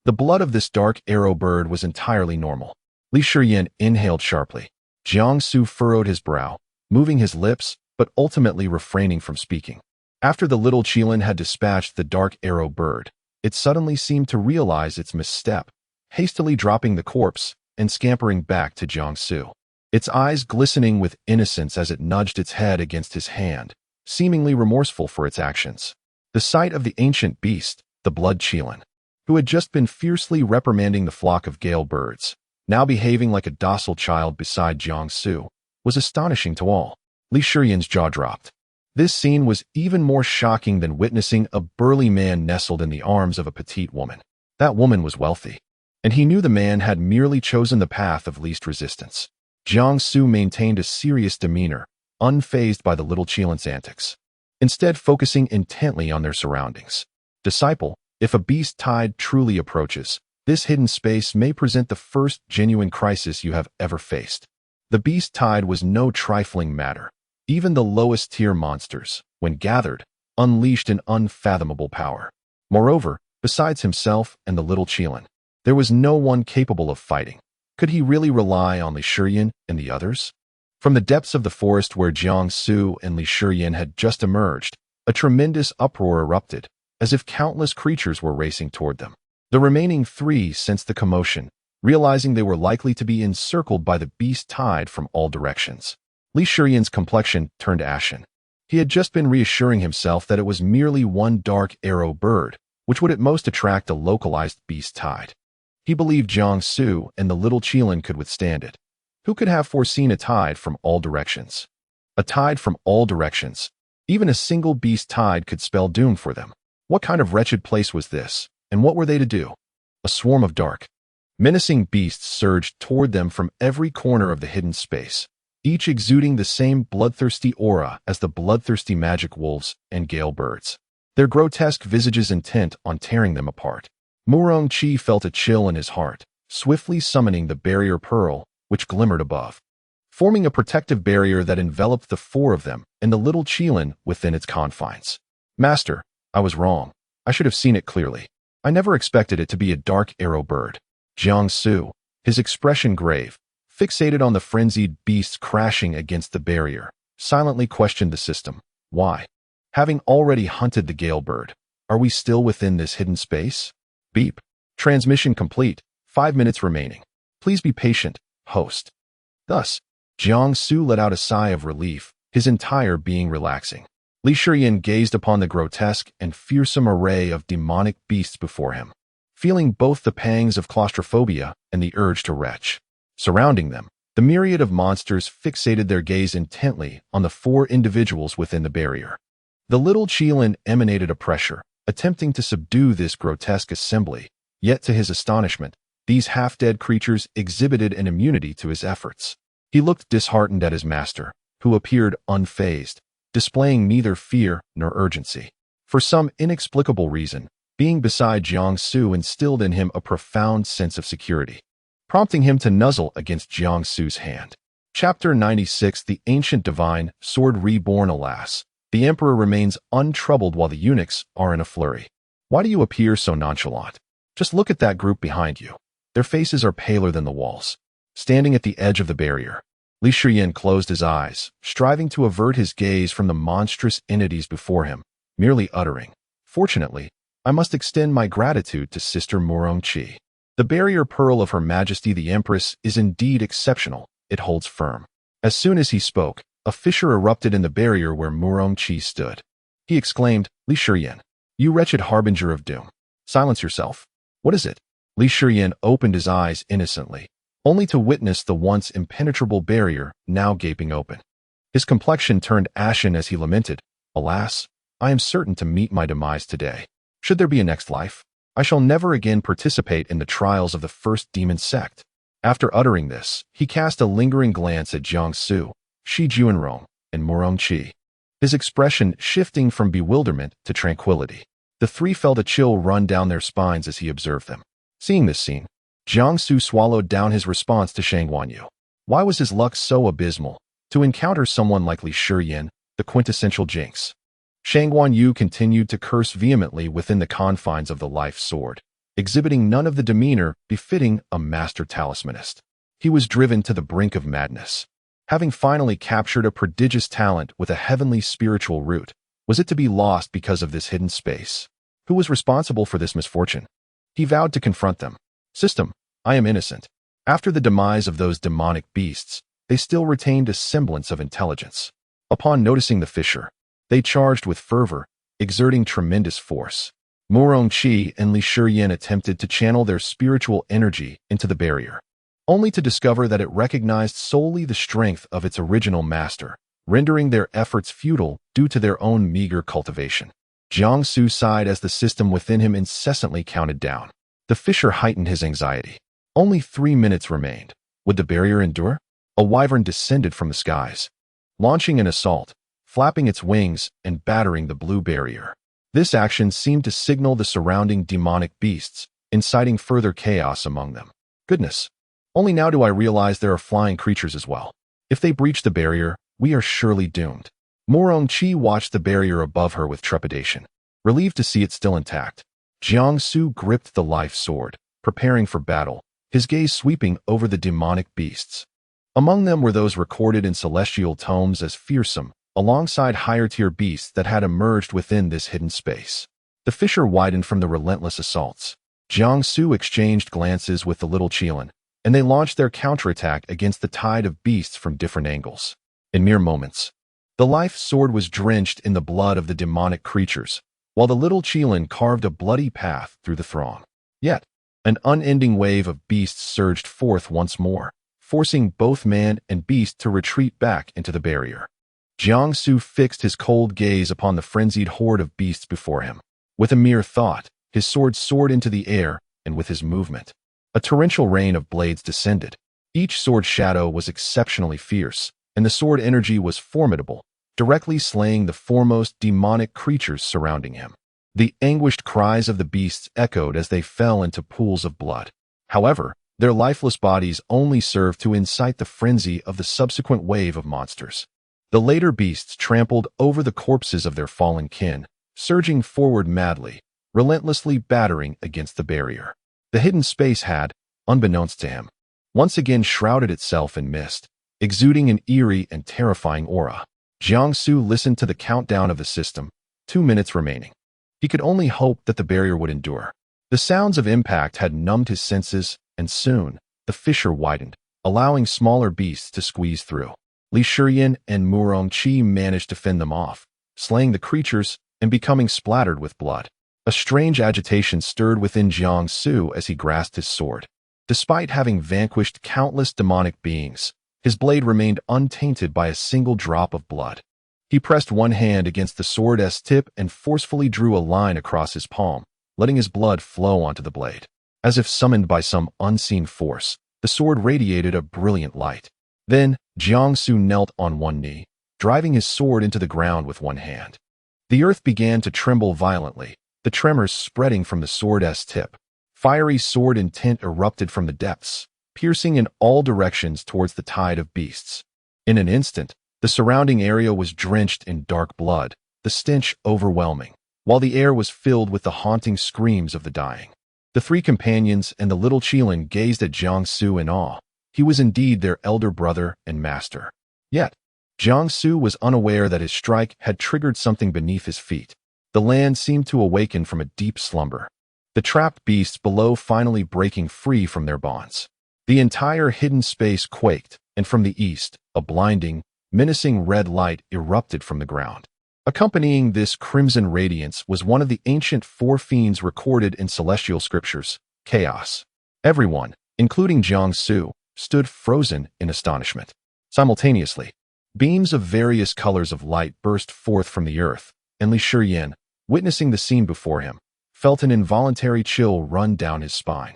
the blood of this dark arrow bird was entirely normal. Li Shiyan inhaled sharply. Jiang Su furrowed his brow, moving his lips, but ultimately refraining from speaking. After the little Qilin had dispatched the dark arrow bird, it suddenly seemed to realize its misstep, hastily dropping the corpse and scampering back to Jiang Su, its eyes glistening with innocence as it nudged its head against his hand, seemingly remorseful for its actions. The sight of the ancient beast, the blood Qilin, who had just been fiercely reprimanding the flock of gale birds, now behaving like a docile child beside Jiang Su, was astonishing to all. Li Shiyan's jaw dropped. This scene was even more shocking than witnessing a burly man nestled in the arms of a petite woman. That woman was wealthy, and he knew the man had merely chosen the path of least resistance. Jiang Su maintained a serious demeanor, unfazed by the little Qilin's antics, instead focusing intently on their surroundings. Disciple, if a beast tide truly approaches, this hidden space may present the first genuine crisis you have ever faced. The beast tide was no trifling matter. Even the lowest tier monsters, when gathered, unleashed an unfathomable power. Moreover, besides himself and the little Qilin, there was no one capable of fighting. Could he really rely on Li Shiyan and the others? From the depths of the forest where Jiang Su and Li Shiyan had just emerged, a tremendous uproar erupted, as if countless creatures were racing toward them. The remaining three sensed the commotion, realizing they were likely to be encircled by the beast tide from all directions. Li Shiyan's complexion turned ashen. He had just been reassuring himself that it was merely one dark arrow bird, which would at most attract a localized beast tide. He believed Jiang Su and the little Qilin could withstand it. Who could have foreseen a tide from all directions? A tide from all directions. Even a single beast tide could spell doom for them. What kind of wretched place was this, and what were they to do? A swarm of dark, menacing beasts surged toward them from every corner of the hidden space, each exuding the same bloodthirsty aura as the bloodthirsty magic wolves and gale birds, their grotesque visages intent on tearing them apart. Murong Qi felt a chill in his heart, swiftly summoning the barrier pearl, which glimmered above, forming a protective barrier that enveloped the four of them and the little Qilin within its confines. Master, I was wrong. I should have seen it clearly. I never expected it to be a dark arrow bird. Jiang Su, his expression grave, fixated on the frenzied beasts crashing against the barrier, silently questioned the system. Why? Having already hunted the gale bird, are we still within this hidden space? Beep. Transmission complete. 5 minutes remaining. Please be patient, host. Thus, Jiangsu let out a sigh of relief, his entire being relaxing. Li Shiyan gazed upon the grotesque and fearsome array of demonic beasts before him, feeling both the pangs of claustrophobia and the urge to retch. Surrounding them, the myriad of monsters fixated their gaze intently on the 4 individuals within the barrier. The little Qilin emanated a pressure, attempting to subdue this grotesque assembly, yet to his astonishment, these half-dead creatures exhibited an immunity to his efforts. He looked disheartened at his master, who appeared unfazed, displaying neither fear nor urgency. For some inexplicable reason, being beside Jiangsu instilled in him a profound sense of security, prompting him to nuzzle against Jiangsu's hand. Chapter 96. The Ancient Divine, Sword Reborn. Alas, the Emperor remains untroubled while the eunuchs are in a flurry. Why do you appear so nonchalant? Just look at that group behind you. Their faces are paler than the walls. Standing at the edge of the barrier, Li Shiyan closed his eyes, striving to avert his gaze from the monstrous entities before him, merely uttering, "Fortunately, I must extend my gratitude to Sister Murongqi. The barrier pearl of Her Majesty the Empress is indeed exceptional. It holds firm." As soon as he spoke, a fissure erupted in the barrier where Murongqi stood. He exclaimed, "Li Shiyan, you wretched harbinger of doom. Silence yourself. What is it?" Li Shiyan opened his eyes innocently, only to witness the once impenetrable barrier now gaping open. His complexion turned ashen as he lamented, "Alas, I am certain to meet my demise today. Should there be a next life, I shall never again participate in the trials of the first demon sect." After uttering this, he cast a lingering glance at Jiangsu, Shi Juanrong, and Murongqi, his expression shifting from bewilderment to tranquility. The 3 felt a chill run down their spines as he observed them. Seeing this scene, Jiangsu swallowed down his response to Shang Guanyu. Why was his luck so abysmal to encounter someone like Li Shiyan, the quintessential jinx? Shang Guanyu continued to curse vehemently within the confines of the life sword, exhibiting none of the demeanor befitting a master talismanist. He was driven to the brink of madness. Having finally captured a prodigious talent with a heavenly spiritual root, was it to be lost because of this hidden space? Who was responsible for this misfortune? He vowed to confront them. "System, I am innocent." After the demise of those demonic beasts, they still retained a semblance of intelligence. Upon noticing the fissure, they charged with fervor, exerting tremendous force. Murongqi and Li Shiyan attempted to channel their spiritual energy into the barrier, only to discover that it recognized solely the strength of its original master, rendering their efforts futile due to their own meager cultivation. Jiangsu sighed as the system within him incessantly counted down. The fissure heightened his anxiety. Only 3 minutes remained. Would the barrier endure? A wyvern descended from the skies, launching an assault, flapping its wings and battering the blue barrier. This action seemed to signal the surrounding demonic beasts, inciting further chaos among them. Goodness! Only now do I realize there are flying creatures as well. If they breach the barrier, we are surely doomed. Murongqi watched the barrier above her with trepidation, relieved to see it still intact. Jiangsu gripped the life sword, preparing for battle, his gaze sweeping over the demonic beasts. Among them were those recorded in celestial tomes as fearsome, alongside higher-tier beasts that had emerged within this hidden space. The fissure widened from the relentless assaults. Jiangsu exchanged glances with the little Qilin, and they launched their counterattack against the tide of beasts from different angles. In mere moments, the life sword was drenched in the blood of the demonic creatures, while the little Qilin carved a bloody path through the throng. Yet, an unending wave of beasts surged forth once more, forcing both man and beast to retreat back into the barrier. Jiangsu fixed his cold gaze upon the frenzied horde of beasts before him. With a mere thought, his sword soared into the air, and with his movement, a torrential rain of blades descended. Each sword shadow was exceptionally fierce, and the sword energy was formidable, directly slaying the foremost demonic creatures surrounding him. The anguished cries of the beasts echoed as they fell into pools of blood. However, their lifeless bodies only served to incite the frenzy of the subsequent wave of monsters. The later beasts trampled over the corpses of their fallen kin, surging forward madly, relentlessly battering against the barrier. The hidden space had, unbeknownst to him, once again shrouded itself in mist, exuding an eerie and terrifying aura. Jiangsu listened to the countdown of the system, 2 minutes remaining. He could only hope that the barrier would endure. The sounds of impact had numbed his senses, and soon, the fissure widened, allowing smaller beasts to squeeze through. Li Shiyan and Murongqi managed to fend them off, slaying the creatures and becoming splattered with blood. A strange agitation stirred within Jiang Su as he grasped his sword. Despite having vanquished countless demonic beings, his blade remained untainted by a single drop of blood. He pressed one hand against the sword's tip and forcefully drew a line across his palm, letting his blood flow onto the blade. As if summoned by some unseen force, the sword radiated a brilliant light. Then, Jiang Su knelt on one knee, driving his sword into the ground with one hand. The earth began to tremble violently, the tremors spreading from the sword's tip. Fiery sword intent erupted from the depths, piercing in all directions towards the tide of beasts. In an instant, the surrounding area was drenched in dark blood, the stench overwhelming, while the air was filled with the haunting screams of the dying. The three companions and the little Qilin gazed at Jiang Su in awe. He was indeed their elder brother and master. Yet, Jiang Su was unaware that his strike had triggered something beneath his feet. The land seemed to awaken from a deep slumber, the trapped beasts below finally breaking free from their bonds. The entire hidden space quaked, and from the east, a blinding, menacing red light erupted from the ground. Accompanying this crimson radiance was one of the ancient four fiends recorded in celestial scriptures, chaos. Everyone, including Jiang Su, stood frozen in astonishment. Simultaneously, beams of various colors of light burst forth from the earth, and Li Shiyan, witnessing the scene before him, felt an involuntary chill run down his spine.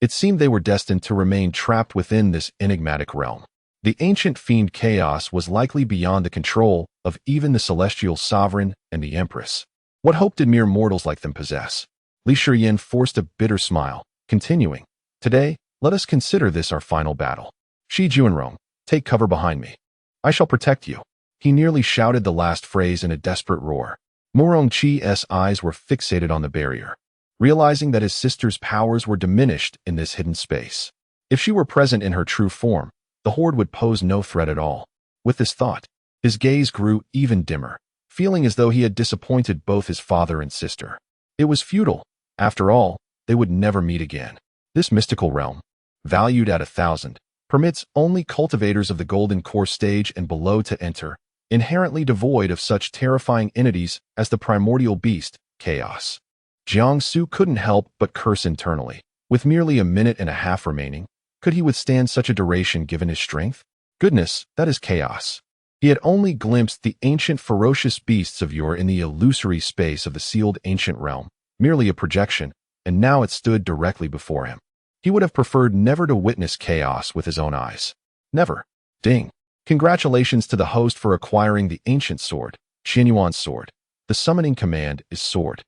It seemed they were destined to remain trapped within this enigmatic realm. The ancient fiend chaos was likely beyond the control of even the celestial sovereign and the Empress. What hope did mere mortals like them possess? Li Shiyan forced a bitter smile, continuing, "Today, let us consider this our final battle. Shi Juanrong, take cover behind me. I shall protect you." He nearly shouted the last phrase in a desperate roar. Murongqi's eyes were fixated on the barrier, realizing that his sister's powers were diminished in this hidden space. If she were present in her true form, the horde would pose no threat at all. With this thought, his gaze grew even dimmer, feeling as though he had disappointed both his father and sister. It was futile. After all, they would never meet again. This mystical realm, valued at 1,000, permits only cultivators of the golden core stage and below to enter, inherently devoid of such terrifying entities as the primordial beast, chaos. Jiang Su couldn't help but curse internally. With merely a minute and a half remaining, could he withstand such a duration given his strength? Goodness, that is chaos. He had only glimpsed the ancient ferocious beasts of yore in the illusory space of the sealed ancient realm, merely a projection, and now it stood directly before him. He would have preferred never to witness chaos with his own eyes. Never. Ding. Congratulations to the host for acquiring the ancient sword, Qianyuan's sword. The summoning command is sword.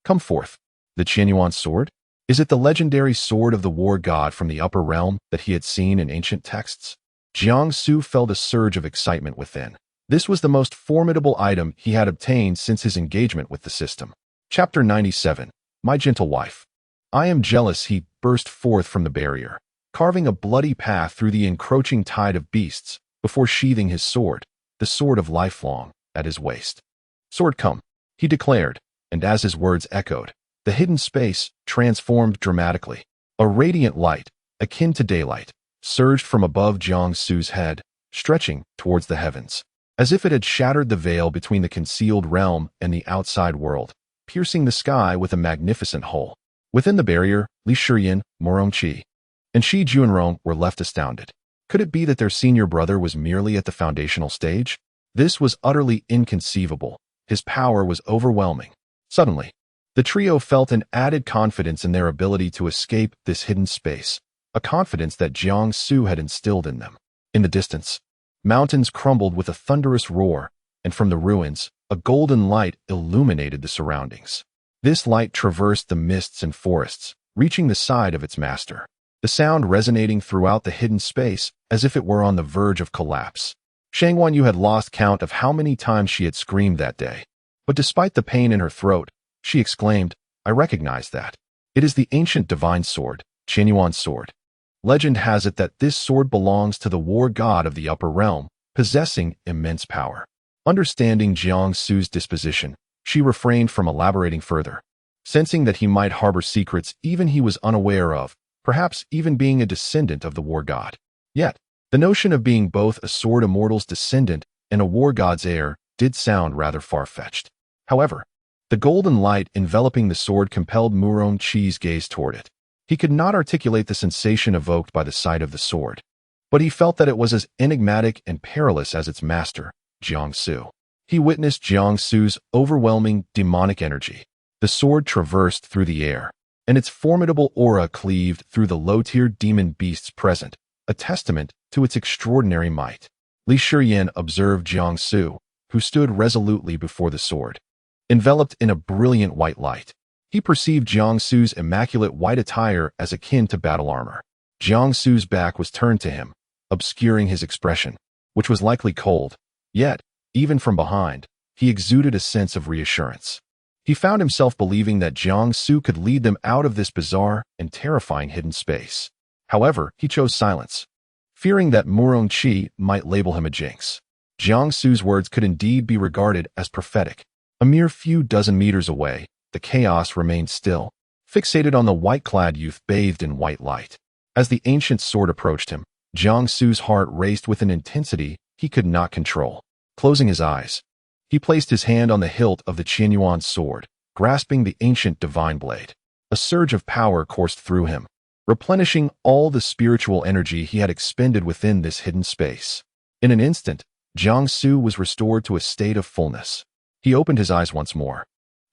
Come forth. The Qianyuan sword? Is it the legendary sword of the war god from the upper realm that he had seen in ancient texts? Jiang Su felt a surge of excitement within. This was the most formidable item he had obtained since his engagement with the system. Chapter 97. My gentle wife. I am jealous, he burst forth from the barrier, carving a bloody path through the encroaching tide of beasts before sheathing his sword, the sword of lifelong, at his waist. Sword come, he declared, and as his words echoed, the hidden space transformed dramatically. A radiant light, akin to daylight, surged from above Jiang Su's head, stretching towards the heavens, as if it had shattered the veil between the concealed realm and the outside world, piercing the sky with a magnificent hole. Within the barrier, Li Shiyan, Murongqi, and Shi Juanrong were left astounded. Could it be that their senior brother was merely at the foundational stage? This was utterly inconceivable. His power was overwhelming. Suddenly, the trio felt an added confidence in their ability to escape this hidden space, a confidence that Jiang Su had instilled in them. In the distance, mountains crumbled with a thunderous roar, and from the ruins, a golden light illuminated the surroundings. This light traversed the mists and forests, reaching the side of its master, the sound resonating throughout the hidden space as if it were on the verge of collapse. Shangwan Yu had lost count of how many times she had screamed that day. But despite the pain in her throat, she exclaimed, "I recognize that. It is the ancient divine sword, Qianyuan's sword. Legend has it that this sword belongs to the war god of the upper realm, possessing immense power." Understanding Jiang Su's disposition, She refrained from elaborating further, sensing that he might harbor secrets even he was unaware of, perhaps even being a descendant of the war god. Yet, the notion of being both a sword immortal's descendant and a war god's heir did sound rather far-fetched. However, the golden light enveloping the sword compelled Murong Chi's gaze toward it. He could not articulate the sensation evoked by the sight of the sword, but he felt that it was as enigmatic and perilous as its master, Jiangsu. He witnessed Jiangsu's overwhelming demonic energy. The sword traversed through the air, and its formidable aura cleaved through the low-tier demon beasts present, a testament to its extraordinary might. Li Shiyan observed Jiangsu, who stood resolutely before the sword, enveloped in a brilliant white light. He perceived Jiangsu's immaculate white attire as akin to battle armor. Jiangsu's back was turned to him, obscuring his expression, which was likely cold. Yet, even from behind, he exuded a sense of reassurance. He found himself believing that Jiangsu could lead them out of this bizarre and terrifying hidden space. However, he chose silence, fearing that Murong Chi might label him a jinx. Jiangsu's words could indeed be regarded as prophetic. A mere few dozen meters away, the chaos remained still, fixated on the white-clad youth bathed in white light. As the ancient sword approached him, Jiangsu's heart raced with an intensity he could not control. Closing his eyes, he placed his hand on the hilt of the Qianyuan sword, grasping the ancient divine blade. A surge of power coursed through him, replenishing all the spiritual energy he had expended within this hidden space. In an instant, Jiangsu was restored to a state of fullness. He opened his eyes once more,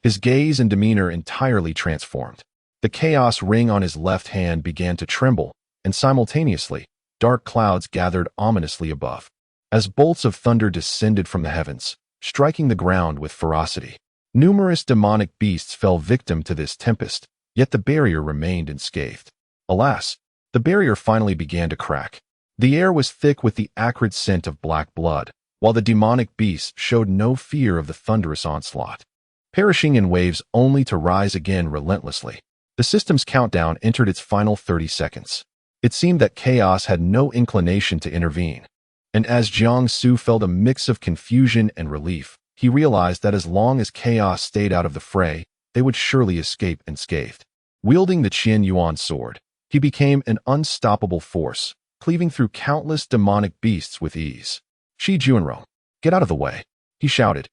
his gaze and demeanor entirely transformed. The chaos ring on his left hand began to tremble, and simultaneously, dark clouds gathered ominously above, as bolts of thunder descended from the heavens, striking the ground with ferocity. Numerous demonic beasts fell victim to this tempest, yet the barrier remained unscathed. Alas, the barrier finally began to crack. The air was thick with the acrid scent of black blood, while the demonic beasts showed no fear of the thunderous onslaught, perishing in waves only to rise again relentlessly. The system's countdown entered its final 30 seconds. It seemed that chaos had no inclination to intervene, and as Jiangsu felt a mix of confusion and relief, he realized that as long as chaos stayed out of the fray, they would surely escape unscathed. Wielding the Qianyuan sword, he became an unstoppable force, cleaving through countless demonic beasts with ease. "Shi Juanrong, get out of the way," he shouted,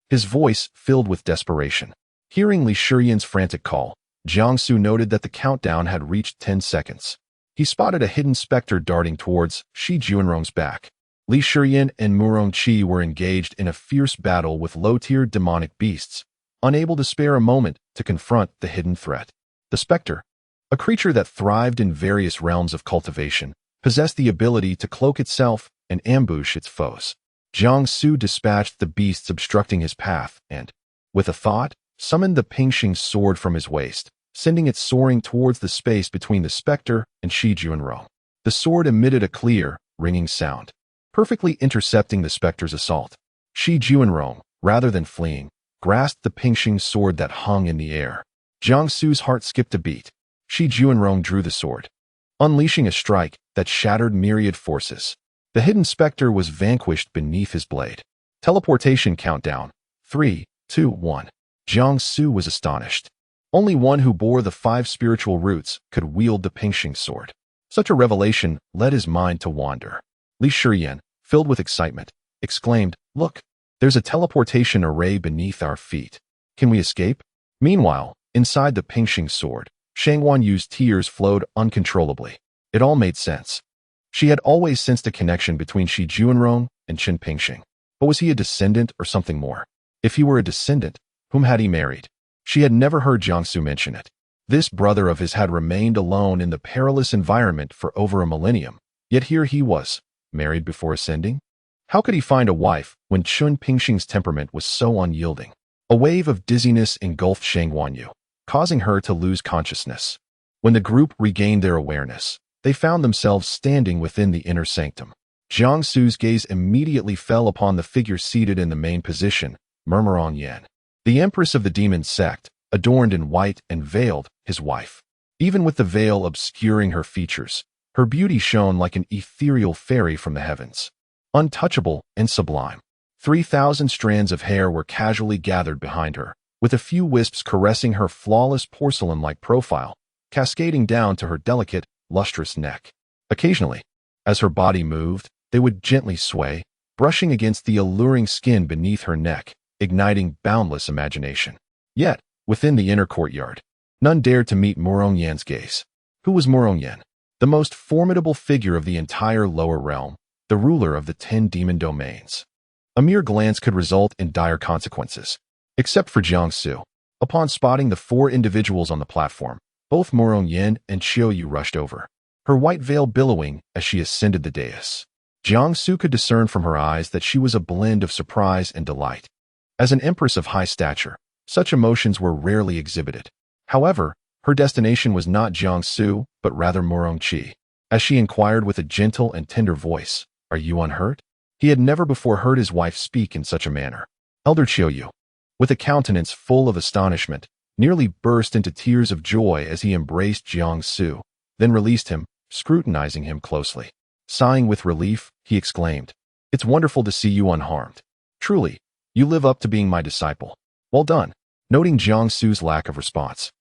his voice filled with desperation. Hearing Li Shiyan's frantic call, Jiangsu noted that the countdown had reached 10 seconds. He spotted a hidden specter darting towards Shi Juanrong's back. Li Shiyan and Murong Chi were engaged in a fierce battle with low-tier demonic beasts, unable to spare a moment to confront the hidden threat. The specter, a creature that thrived in various realms of cultivation, possessed the ability to cloak itself and ambush its foes. Jiangsu dispatched the beasts obstructing his path and, with a thought, summoned the Pingxing sword from his waist, sending it soaring towards the space between the specter and Shi Juanrong. The sword emitted a clear, ringing sound, perfectly intercepting the specter's assault. Shi Juanrong, rather than fleeing, grasped the Pingxing sword that hung in the air. Jiangsu's heart skipped a beat. Shi Juanrong drew the sword, unleashing a strike that shattered myriad forces. The hidden specter was vanquished beneath his blade. Teleportation countdown. 3, 2, 1. Jiangsu was astonished. Only one who bore the 5 spiritual roots could wield the Pingxing sword. Such a revelation led his mind to wander. Li Shiyan, filled with excitement, exclaimed, "Look, there's a teleportation array beneath our feet. Can we escape?" Meanwhile, inside the Pingxing sword, Shang Yu's tears flowed uncontrollably. It all made sense. She had always sensed a connection between Shi Juanrong and Qin Pingxing. But was he a descendant or something more? If he were a descendant, whom had he married? She had never heard Jiangsu mention it. This brother of his had remained alone in the perilous environment for over a millennium, yet here he was, married before ascending? How could he find a wife when Qin Pingxing's temperament was so unyielding? A wave of dizziness engulfed Shang Yu, causing her to lose consciousness. When the group regained their awareness, they found themselves standing within the inner sanctum. Jiangsu's gaze immediately fell upon the figure seated in the main position, Murong Yan, the Empress of the demon sect, adorned in white and veiled, his wife. Even with the veil obscuring her features, her beauty shone like an ethereal fairy from the heavens, untouchable and sublime. 3,000 strands of hair were casually gathered behind her, with a few wisps caressing her flawless porcelain-like profile, cascading down to her delicate, lustrous neck. Occasionally, as her body moved, they would gently sway, brushing against the alluring skin beneath her neck, igniting boundless imagination. Yet, within the inner courtyard, none dared to meet Murong Yan's gaze. Who was Murong Yan? The most formidable figure of the entire lower realm, the ruler of the 10 demon domains. A mere glance could result in dire consequences. Except for Jiangsu. Upon spotting the 4 individuals on the platform, both Murong Yan and Qiuyu rushed over, her white veil billowing as she ascended the dais. Jiangsu could discern from her eyes that she was a blend of surprise and delight. As an empress of high stature, such emotions were rarely exhibited. However, her destination was not Jiangsu, but rather Murong Qi. As she inquired with a gentle and tender voice, "Are you unhurt?" He had never before heard his wife speak in such a manner. Elder Qiuyu, with a countenance full of astonishment, nearly burst into tears of joy as he embraced Jiangsu, then released him, scrutinizing him closely. Sighing with relief, he exclaimed, "It's wonderful to see you unharmed. Truly, you live up to being my disciple. Well done." Noting Jiangsu's lack of response,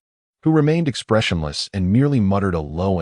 who remained expressionless and merely muttered a low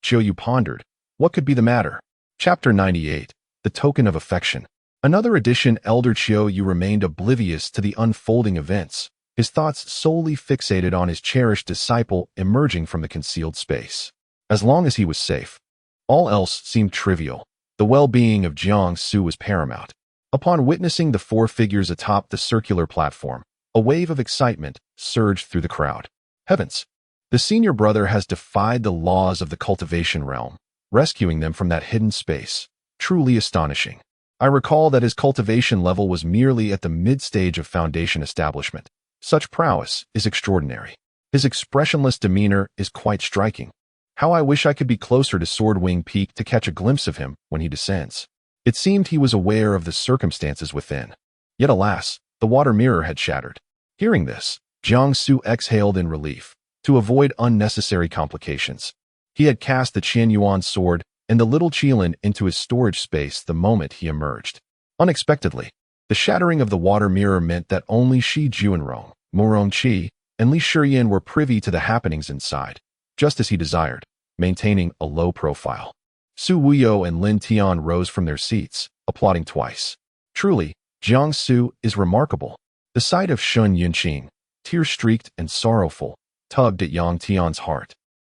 Qiuyu pondered, what could be the matter? Chapter 98, The Token of Affection. Another addition. Elder Qiuyu remained oblivious to the unfolding events, his thoughts solely fixated on his cherished disciple emerging from the concealed space. As long as he was safe, all else seemed trivial. The well-being of Jiangsu was paramount. Upon witnessing the 4 figures atop the circular platform, a wave of excitement surged through the crowd. Heavens! The senior brother has defied the laws of the cultivation realm, rescuing them from that hidden space. Truly astonishing. I recall that his cultivation level was merely at the mid-stage of foundation establishment. Such prowess is extraordinary. His expressionless demeanor is quite striking. How I wish I could be closer to Swordwing Peak to catch a glimpse of him when he descends. It seemed he was aware of the circumstances within. Yet alas, the water mirror had shattered. Hearing this, Jiangsu exhaled in relief. To avoid unnecessary complications, he had cast the Qianyuan sword and the little Qilin into his storage space the moment he emerged. Unexpectedly, the shattering of the water mirror meant that only Shi Juanrong, Murong Qi, and Li Shiyan were privy to the happenings inside, just as he desired, maintaining a low profile. Su Wuyo and Lin Tian rose from their seats, applauding twice. Truly, Jiangsu is remarkable. The sight of Shun Yunqing, tear-streaked and sorrowful, tugged at Yang Tian's heart.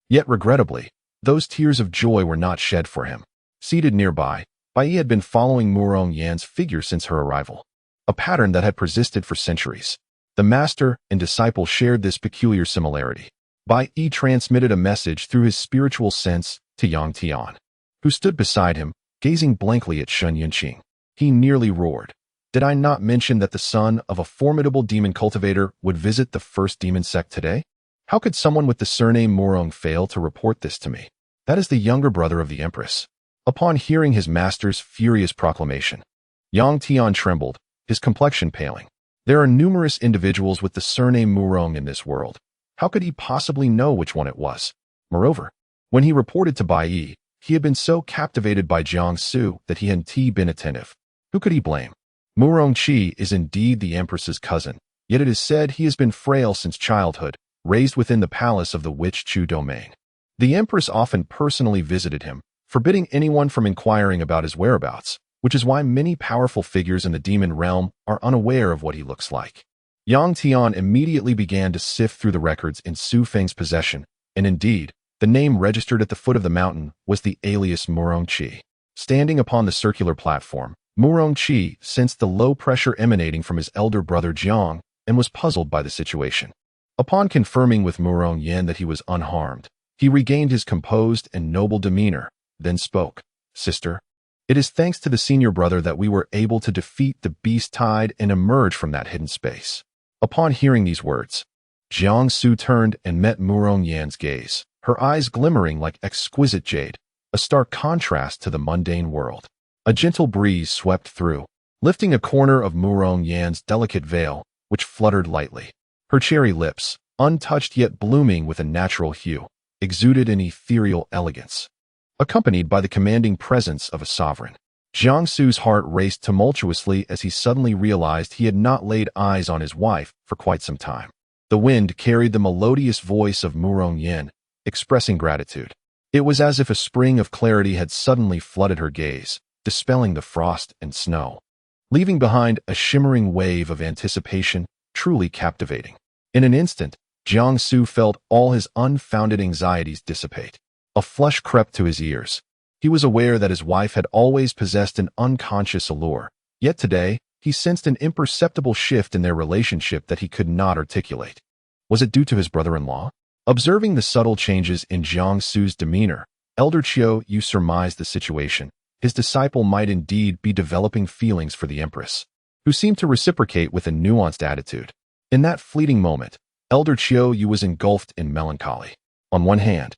Yet regrettably, those tears of joy were not shed for him. Seated nearby, Bai Yi had been following Murong Yan's figure since her arrival, a pattern that had persisted for centuries. The master and disciple shared this peculiar similarity. Bai Yi transmitted a message through his spiritual sense to Yang Tian, who stood beside him, gazing blankly at Shun Yunqing. He nearly roared. Did I not mention that the son of a formidable demon cultivator would visit the first demon sect today? How could someone with the surname Murong fail to report this to me? That is the younger brother of the Empress. Upon hearing his master's furious proclamation, Yang Tian trembled, his complexion paling. There are numerous individuals with the surname Murong in this world. How could he possibly know which one it was? Moreover, when he reported to Bai Yi, he had been so captivated by Jiangsu that he hadn't been attentive. Who could he blame? Murong Qi is indeed the Empress's cousin, yet it is said he has been frail since childhood, raised within the palace of the Witch Chu domain. The Empress often personally visited him, forbidding anyone from inquiring about his whereabouts, which is why many powerful figures in the demon realm are unaware of what he looks like. Yang Tian immediately began to sift through the records in Su Feng's possession, and indeed, the name registered at the foot of the mountain was the alias Murong Qi. Standing upon the circular platform, Murong Qi sensed the low pressure emanating from his elder brother Jiang and was puzzled by the situation. Upon confirming with Murong Yan that he was unharmed, he regained his composed and noble demeanor, then spoke. Sister, it is thanks to the senior brother that we were able to defeat the beast tide and emerge from that hidden space. Upon hearing these words, Jiangsu turned and met Murong Yan's gaze, her eyes glimmering like exquisite jade, a stark contrast to the mundane world. A gentle breeze swept through, lifting a corner of Murong Yan's delicate veil, which fluttered lightly. Her cherry lips, untouched yet blooming with a natural hue, exuded an ethereal elegance, accompanied by the commanding presence of a sovereign. Jiangsu's heart raced tumultuously as he suddenly realized he had not laid eyes on his wife for quite some time. The wind carried the melodious voice of Murong Yin, expressing gratitude. It was as if a spring of clarity had suddenly flooded her gaze, dispelling the frost and snow, leaving behind a shimmering wave of anticipation, truly captivating. In an instant, Jiangsu felt all his unfounded anxieties dissipate. A flush crept to his ears. He was aware that his wife had always possessed an unconscious allure, yet today, he sensed an imperceptible shift in their relationship that he could not articulate. Was it due to his brother-in-law? Observing the subtle changes in Jiangsu's demeanor, Elder Qiu Yu surmised the situation. His disciple might indeed be developing feelings for the Empress, who seemed to reciprocate with a nuanced attitude. In that fleeting moment, Elder Qiu Yu was engulfed in melancholy. On one hand,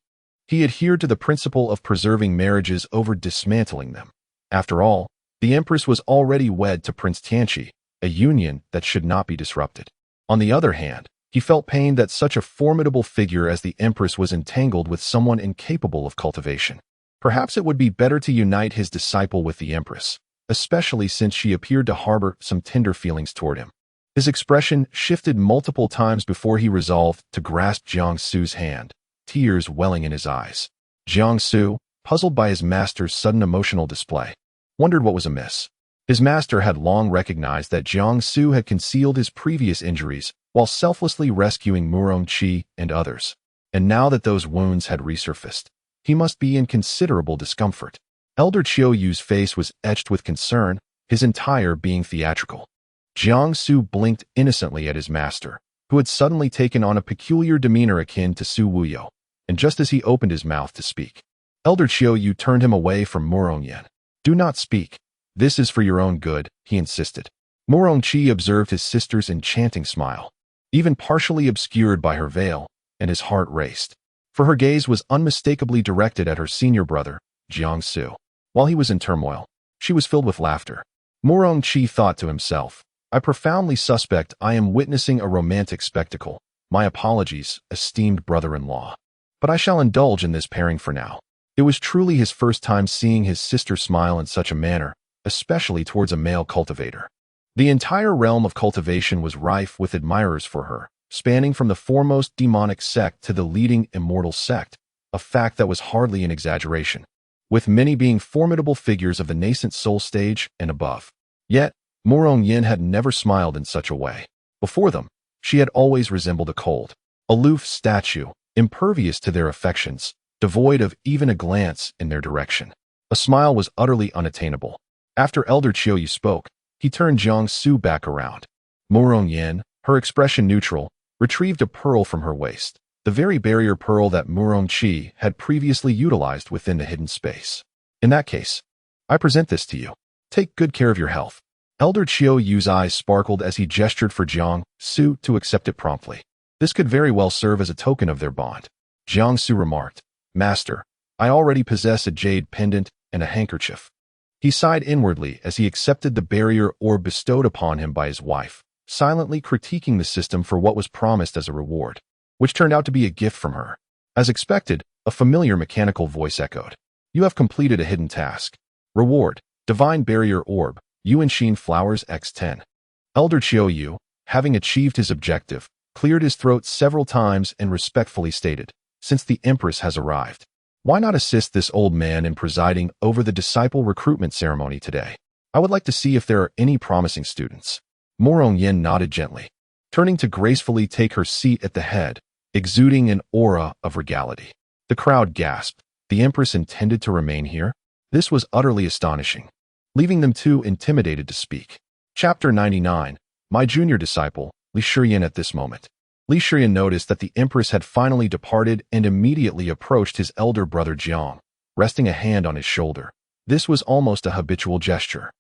he adhered to the principle of preserving marriages over dismantling them. After all, the Empress was already wed to Prince Tianqi, a union that should not be disrupted. On the other hand, he felt pain that such a formidable figure as the Empress was entangled with someone incapable of cultivation. Perhaps it would be better to unite his disciple with the Empress, especially since she appeared to harbor some tender feelings toward him. His expression shifted multiple times before he resolved to grasp Jiangsu's hand, tears welling in his eyes. Jiangsu, puzzled by his master's sudden emotional display, wondered what was amiss. His master had long recognized that Jiangsu had concealed his previous injuries while selflessly rescuing Murong Qi and others. And now that those wounds had resurfaced, he must be in considerable discomfort. Elder Qiu Yu's face was etched with concern, his entire being theatrical. Jiangsu blinked innocently at his master, who had suddenly taken on a peculiar demeanor akin to Su Wuyo, and just as he opened his mouth to speak, Elder Qiu Yu turned him away from Murong Yin. "Do not speak. This is for your own good," he insisted. Murong Qi observed his sister's enchanting smile, even partially obscured by her veil, and his heart raced. For her gaze was unmistakably directed at her senior brother, Jiangsu. While he was in turmoil, she was filled with laughter. Murong Qi thought to himself, "I profoundly suspect I am witnessing a romantic spectacle. My apologies, esteemed brother-in-law. But I shall indulge in this pairing for now." It was truly his first time seeing his sister smile in such a manner, especially towards a male cultivator. The entire realm of cultivation was rife with admirers for her, spanning from the foremost demonic sect to the leading immortal sect, a fact that was hardly an exaggeration, with many being formidable figures of the nascent soul stage and above. Yet, Murong Yin had never smiled in such a way. Before them, she had always resembled a cold, aloof statue, impervious to their affections, devoid of even a glance in their direction. A smile was utterly unattainable. After Elder Qiu Yu spoke, he turned Jiangsu back around. Murong Yin, her expression neutral, retrieved a pearl from her waist, the very barrier pearl that Murong Qi had previously utilized within the hidden space. "In that case, I present this to you. Take good care of your health." Elder Qiu Yu's eyes sparkled as he gestured for Jiangsu to accept it promptly. This could very well serve as a token of their bond. Jiangsu remarked, "Master, I already possess a jade pendant and a handkerchief." He sighed inwardly as he accepted the barrier orb bestowed upon him by his wife, silently critiquing the system for what was promised as a reward, which turned out to be a gift from her. As expected, a familiar mechanical voice echoed, "You have completed a hidden task. Reward, Divine Barrier Orb, Yuanshin Flowers X10. Elder Qiu Yu, having achieved his objective, cleared his throat several times and respectfully stated, "Since the Empress has arrived, why not assist this old man in presiding over the disciple recruitment ceremony today? I would like to see if there are any promising students." Murong Yin nodded gently, turning to gracefully take her seat at the head, exuding an aura of regality. The crowd gasped. The Empress intended to remain here? This was utterly astonishing, leaving them too intimidated to speak. Chapter 99. My junior disciple, Li Shiyan. At this moment, Li Shiyan noticed that the Empress had finally departed and immediately approached his elder brother Jiang, resting a hand on his shoulder. This was almost a habitual gesture.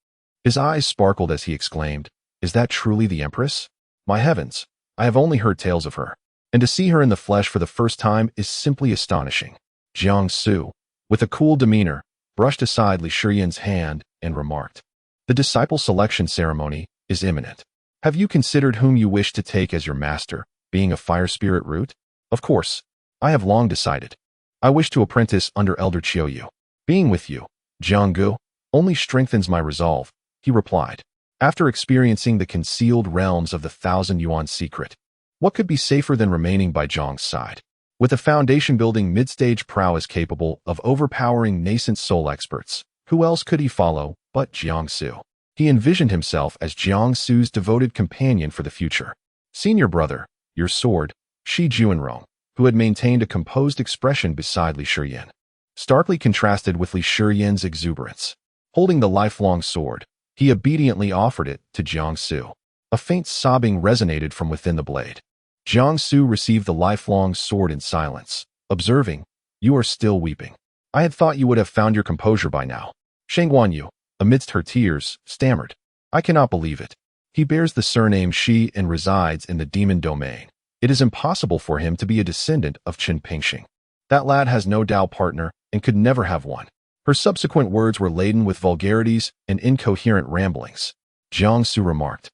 His eyes sparkled as he exclaimed, "Is that truly the Empress? My heavens, I have only heard tales of her, and to see her in the flesh for the first time is simply astonishing." Jiangsu, with a cool demeanor, brushed aside Li Shiyan's hand and remarked, "The disciple selection ceremony is imminent. Have you considered whom you wish to take as your master, being a fire spirit root?" "Of course, I have long decided. I wish to apprentice under Elder Qiu Yu. Being with you, Jianggu, only strengthens my resolve, he replied. After experiencing the concealed realms of the 1,000 yuan secret, what could be safer than remaining by Zhang's side? With a foundation-building mid-stage prowess capable of overpowering nascent soul experts, who else could he follow but Jiangsu? He envisioned himself as Jiangsu's devoted companion for the future. Senior brother, your sword, Shi Juanrong, who had maintained a composed expression beside Li Shiyan, starkly contrasted with Li Shiyan's exuberance. Holding the lifelong sword, he obediently offered it to Jiangsu. A faint sobbing resonated from within the blade. Jiangsu received the lifelong sword in silence, observing, "You are still weeping. I had thought you would have found your composure by now." Shang Guanyu, amidst her tears, stammered, "I cannot believe it. He bears the surname Shi and resides in the demon domain. It is impossible for him to be a descendant of Qin Pingxing. That lad has no Dao partner and could never have one." Her subsequent words were laden with vulgarities and incoherent ramblings. Jiangsu remarked,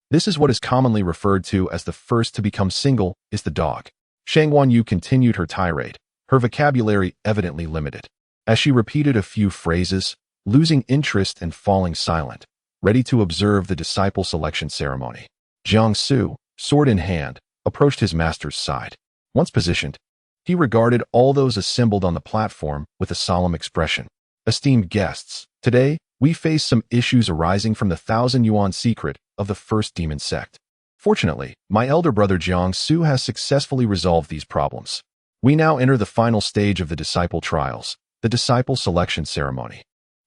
"This is what is commonly referred to as the first to become single is the dog." Shang Guanyu continued her tirade, her vocabulary evidently limited. As she repeated a few phrases, losing interest and falling silent, ready to observe the disciple selection ceremony, Jiangsu, sword in hand, approached his master's side. Once positioned, he regarded all those assembled on the platform with a solemn expression. "Esteemed guests, today, we face some issues arising from the 1,000 yuan secret of the first demon sect. Fortunately, my elder brother Jiangsu has successfully resolved these problems. We now enter the final stage of the disciple trials, the disciple selection ceremony.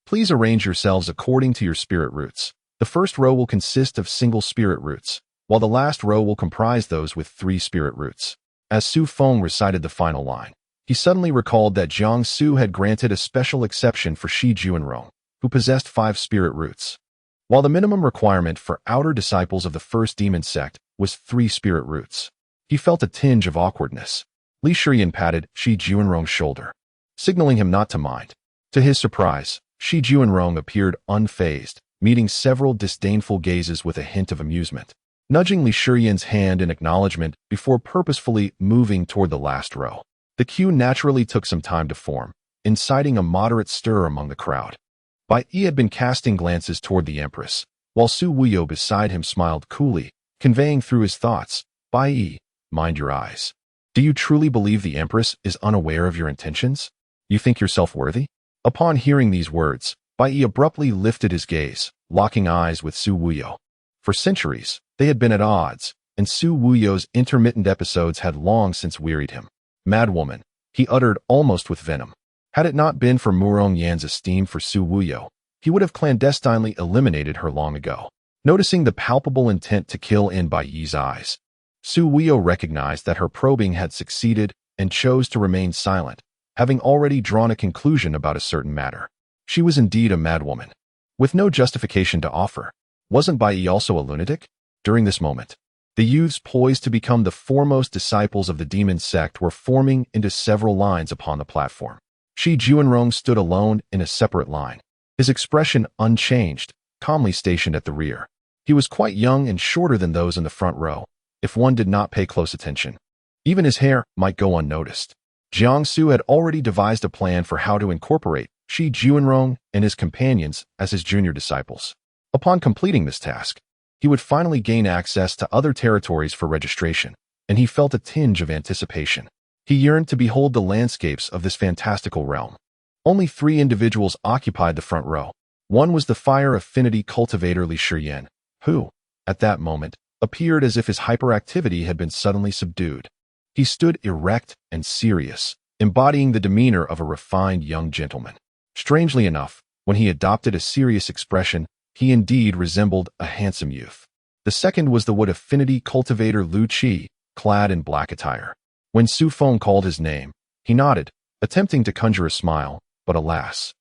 Please arrange yourselves according to your spirit roots. The first row will consist of single spirit roots, while the last row will comprise those with 3 spirit roots." As Su Feng recited the final line, he suddenly recalled that Jiangsu had granted a special exception for Shi Juanrong, who possessed 5 spirit roots. While the minimum requirement for outer disciples of the first demon sect was 3 spirit roots, he felt a tinge of awkwardness. Li Shiyan patted Shi Juanrong's shoulder, signaling him not to mind. To his surprise, Shi Juanrong appeared unfazed, meeting several disdainful gazes with a hint of amusement, nudging Li Shiyan's hand in acknowledgement before purposefully moving toward the last row. The queue naturally took some time to form, inciting a moderate stir among the crowd. Bai Yi had been casting glances toward the Empress, while Su Wuyo beside him smiled coolly, conveying through his thoughts, "Bai Yi, mind your eyes. Do you truly believe the Empress is unaware of your intentions? You think yourself worthy?" Upon hearing these words, Bai Yi abruptly lifted his gaze, locking eyes with Su Wuyo. For centuries, they had been at odds, and Su Wuyo's intermittent episodes had long since wearied him. "Madwoman," he uttered almost with venom. Had it not been for Murong Yan's esteem for Su Wuyo, he would have clandestinely eliminated her long ago. Noticing the palpable intent to kill in Bai Yi's eyes, Su Wuyo recognized that her probing had succeeded and chose to remain silent, having already drawn a conclusion about a certain matter. She was indeed a madwoman, with no justification to offer. Wasn't Bai Yi also a lunatic? During this moment, the youths poised to become the foremost disciples of the demon sect were forming into several lines upon the platform. Shi Juanrong stood alone in a separate line, his expression unchanged, calmly stationed at the rear. He was quite young and shorter than those in the front row, if one did not pay close attention. Even his hair might go unnoticed. Jiangsu had already devised a plan for how to incorporate Shi Juanrong and his companions as his junior disciples. Upon completing this task, he would finally gain access to other territories for registration, and he felt a tinge of anticipation. He yearned to behold the landscapes of this fantastical realm. Only 3 individuals occupied the front row. One was the fire affinity cultivator Li Shiyan, who, at that moment, appeared as if his hyperactivity had been suddenly subdued. He stood erect and serious, embodying the demeanor of a refined young gentleman. Strangely enough, when he adopted a serious expression, he indeed resembled a handsome youth. The second was the wood affinity cultivator Lu Qi, clad in black attire. When Su Feng called his name, he nodded, attempting to conjure a smile, but alas,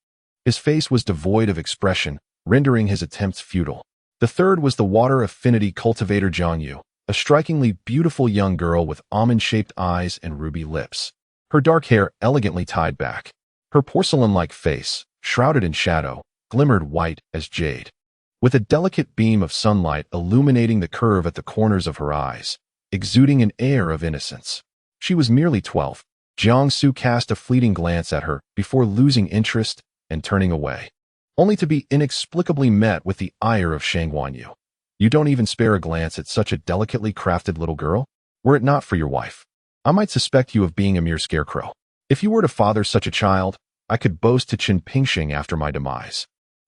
his face was devoid of expression, rendering his attempts futile. The third was the water affinity cultivator Zhang Yu, a strikingly beautiful young girl with almond-shaped eyes and ruby lips. Her dark hair elegantly tied back. Her porcelain-like face, shrouded in shadow, glimmered white as jade, with a delicate beam of sunlight illuminating the curve at the corners of her eyes, exuding an air of innocence. She was merely 12. Jiangsu cast a fleeting glance at her before losing interest and turning away. only to be inexplicably met with the ire of Shang Wanyu. You don't even spare a glance at such a delicately crafted little girl? Were it not for your wife, I might suspect you of being a mere scarecrow. If you were to father such a child, I could boast to Qin Pingxing after my demise,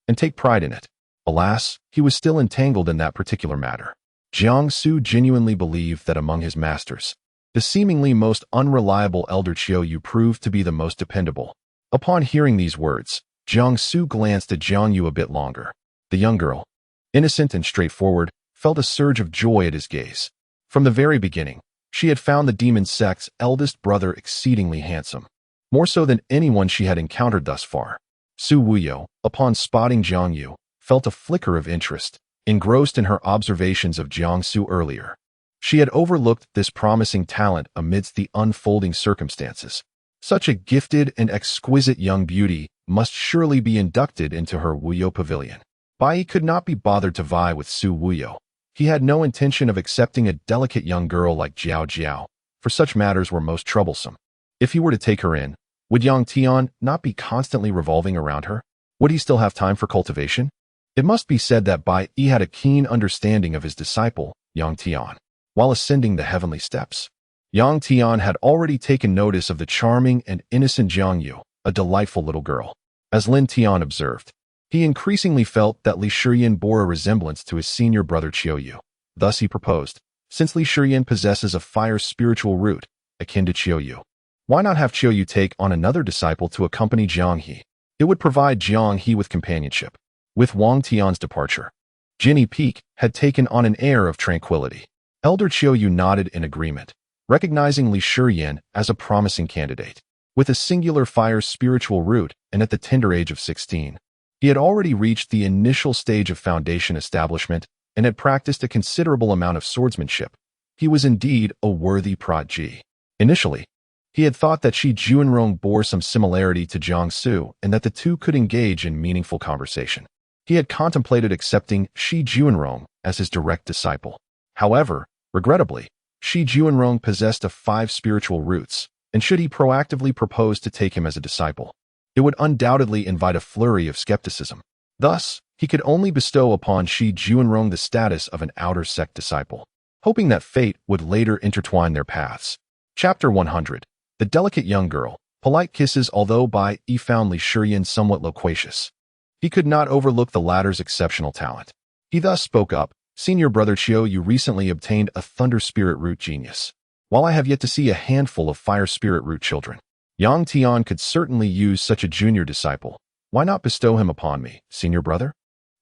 and take pride in it. Alas, he was still entangled in that particular matter. Jiang Su genuinely believed that among his masters, the seemingly most unreliable elder Qiu Yu proved to be the most dependable. Upon hearing these words, Jiang Su glanced at Jiang Yu a bit longer. The young girl, innocent and straightforward, felt a surge of joy at his gaze. From the very beginning, she had found the demon sect's eldest brother exceedingly handsome, more so than anyone she had encountered thus far. Su Wuyo, upon spotting Jiang Yu, felt a flicker of interest, engrossed in her observations of Jiang Su earlier. She had overlooked this promising talent amidst the unfolding circumstances. Such a gifted and exquisite young beauty must surely be inducted into her Wuyo pavilion. Bai could not be bothered to vie with Su Wuyo. He had no intention of accepting a delicate young girl like Jiao Jiao, for such matters were most troublesome. If he were to take her in, would Yang Tian not be constantly revolving around her? Would he still have time for cultivation? It must be said that Bai Yi had a keen understanding of his disciple, Yang Tian. While ascending the heavenly steps, Yang Tian had already taken notice of the charming and innocent Jiang Yu, a delightful little girl. As Lin Tian observed, he increasingly felt that Li Shiyan bore a resemblance to his senior brother Qiu Yu. Thus he proposed, since Li Shiyan possesses a fire spiritual root, akin to Qiu Yu, why not have Qiu Yu take on another disciple to accompany Jiang He? It would provide Jiang He with companionship. With Wang Tian's departure, Jinny Peak had taken on an air of tranquility. Elder Qiu Yu nodded in agreement, recognizing Li Shiyan as a promising candidate. With a singular fire spiritual root and at the tender age of 16, he had already reached the initial stage of foundation establishment and had practiced a considerable amount of swordsmanship. He was indeed a worthy protege. Initially, he had thought that Shi Juanrong bore some similarity to Jiang Su and that the two could engage in meaningful conversation. He had contemplated accepting Shi Juanrong as his direct disciple. However, regrettably, Shi Juanrong possessed of 5 spiritual roots, and should he proactively propose to take him as a disciple, it would undoubtedly invite a flurry of skepticism. Thus, he could only bestow upon Shi Juanrong the status of an outer sect disciple, hoping that fate would later intertwine their paths. Chapter 100. The Delicate Young Girl. Polite kisses. Although Bai Yi found Li Shiyan somewhat loquacious, he could not overlook the latter's exceptional talent. He thus spoke up, Senior Brother Qiu Yu recently obtained a Thunder Spirit Root genius, while I have yet to see a handful of Fire Spirit Root children. Yang Tian could certainly use such a junior disciple. Why not bestow him upon me, Senior Brother?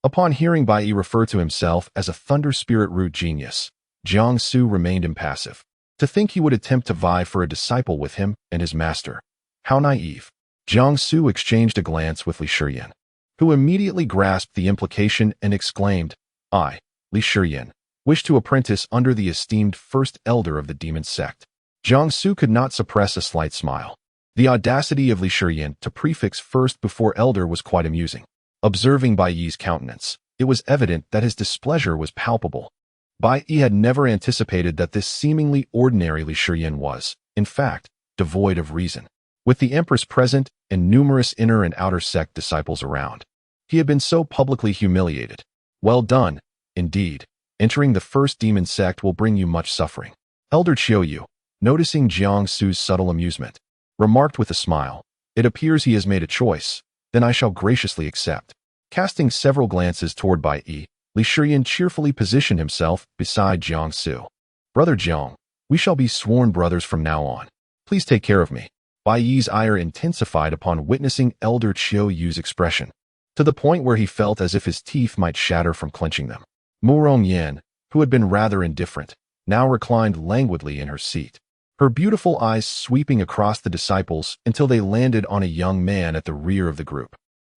Upon hearing Bai Yi refer to himself as a Thunder Spirit Root genius, Jiang Su remained impassive. To think he would attempt to vie for a disciple with him and his master. How naive. Jiang Su exchanged a glance with Li Shiyan, who immediately grasped the implication and exclaimed, I, Li Shiyan, wish to apprentice under the esteemed first elder of the demon sect. Jiang Su could not suppress a slight smile. The audacity of Li Shiyan to prefix first before elder was quite amusing. Observing Bai Yi's countenance, it was evident that his displeasure was palpable. Bai Yi had never anticipated that this seemingly ordinary Li Shiyan was, in fact, devoid of reason. With the Empress present and numerous inner and outer sect disciples around, he had been so publicly humiliated. Well done, indeed. Entering the first demon sect will bring you much suffering. Elder Qiu Yu, noticing Jiang Su's subtle amusement, remarked with a smile, it appears he has made a choice, then I shall graciously accept. Casting several glances toward Bai Yi, Li Shiyan cheerfully positioned himself beside Jiang Su. Brother Jiang, we shall be sworn brothers from now on. Please take care of me. Bai Yi's ire intensified upon witnessing Elder Qiu Yu's expression, to the point where he felt as if his teeth might shatter from clenching them. Murong Yan, who had been rather indifferent, now reclined languidly in her seat, her beautiful eyes sweeping across the disciples until they landed on a young man at the rear of the group.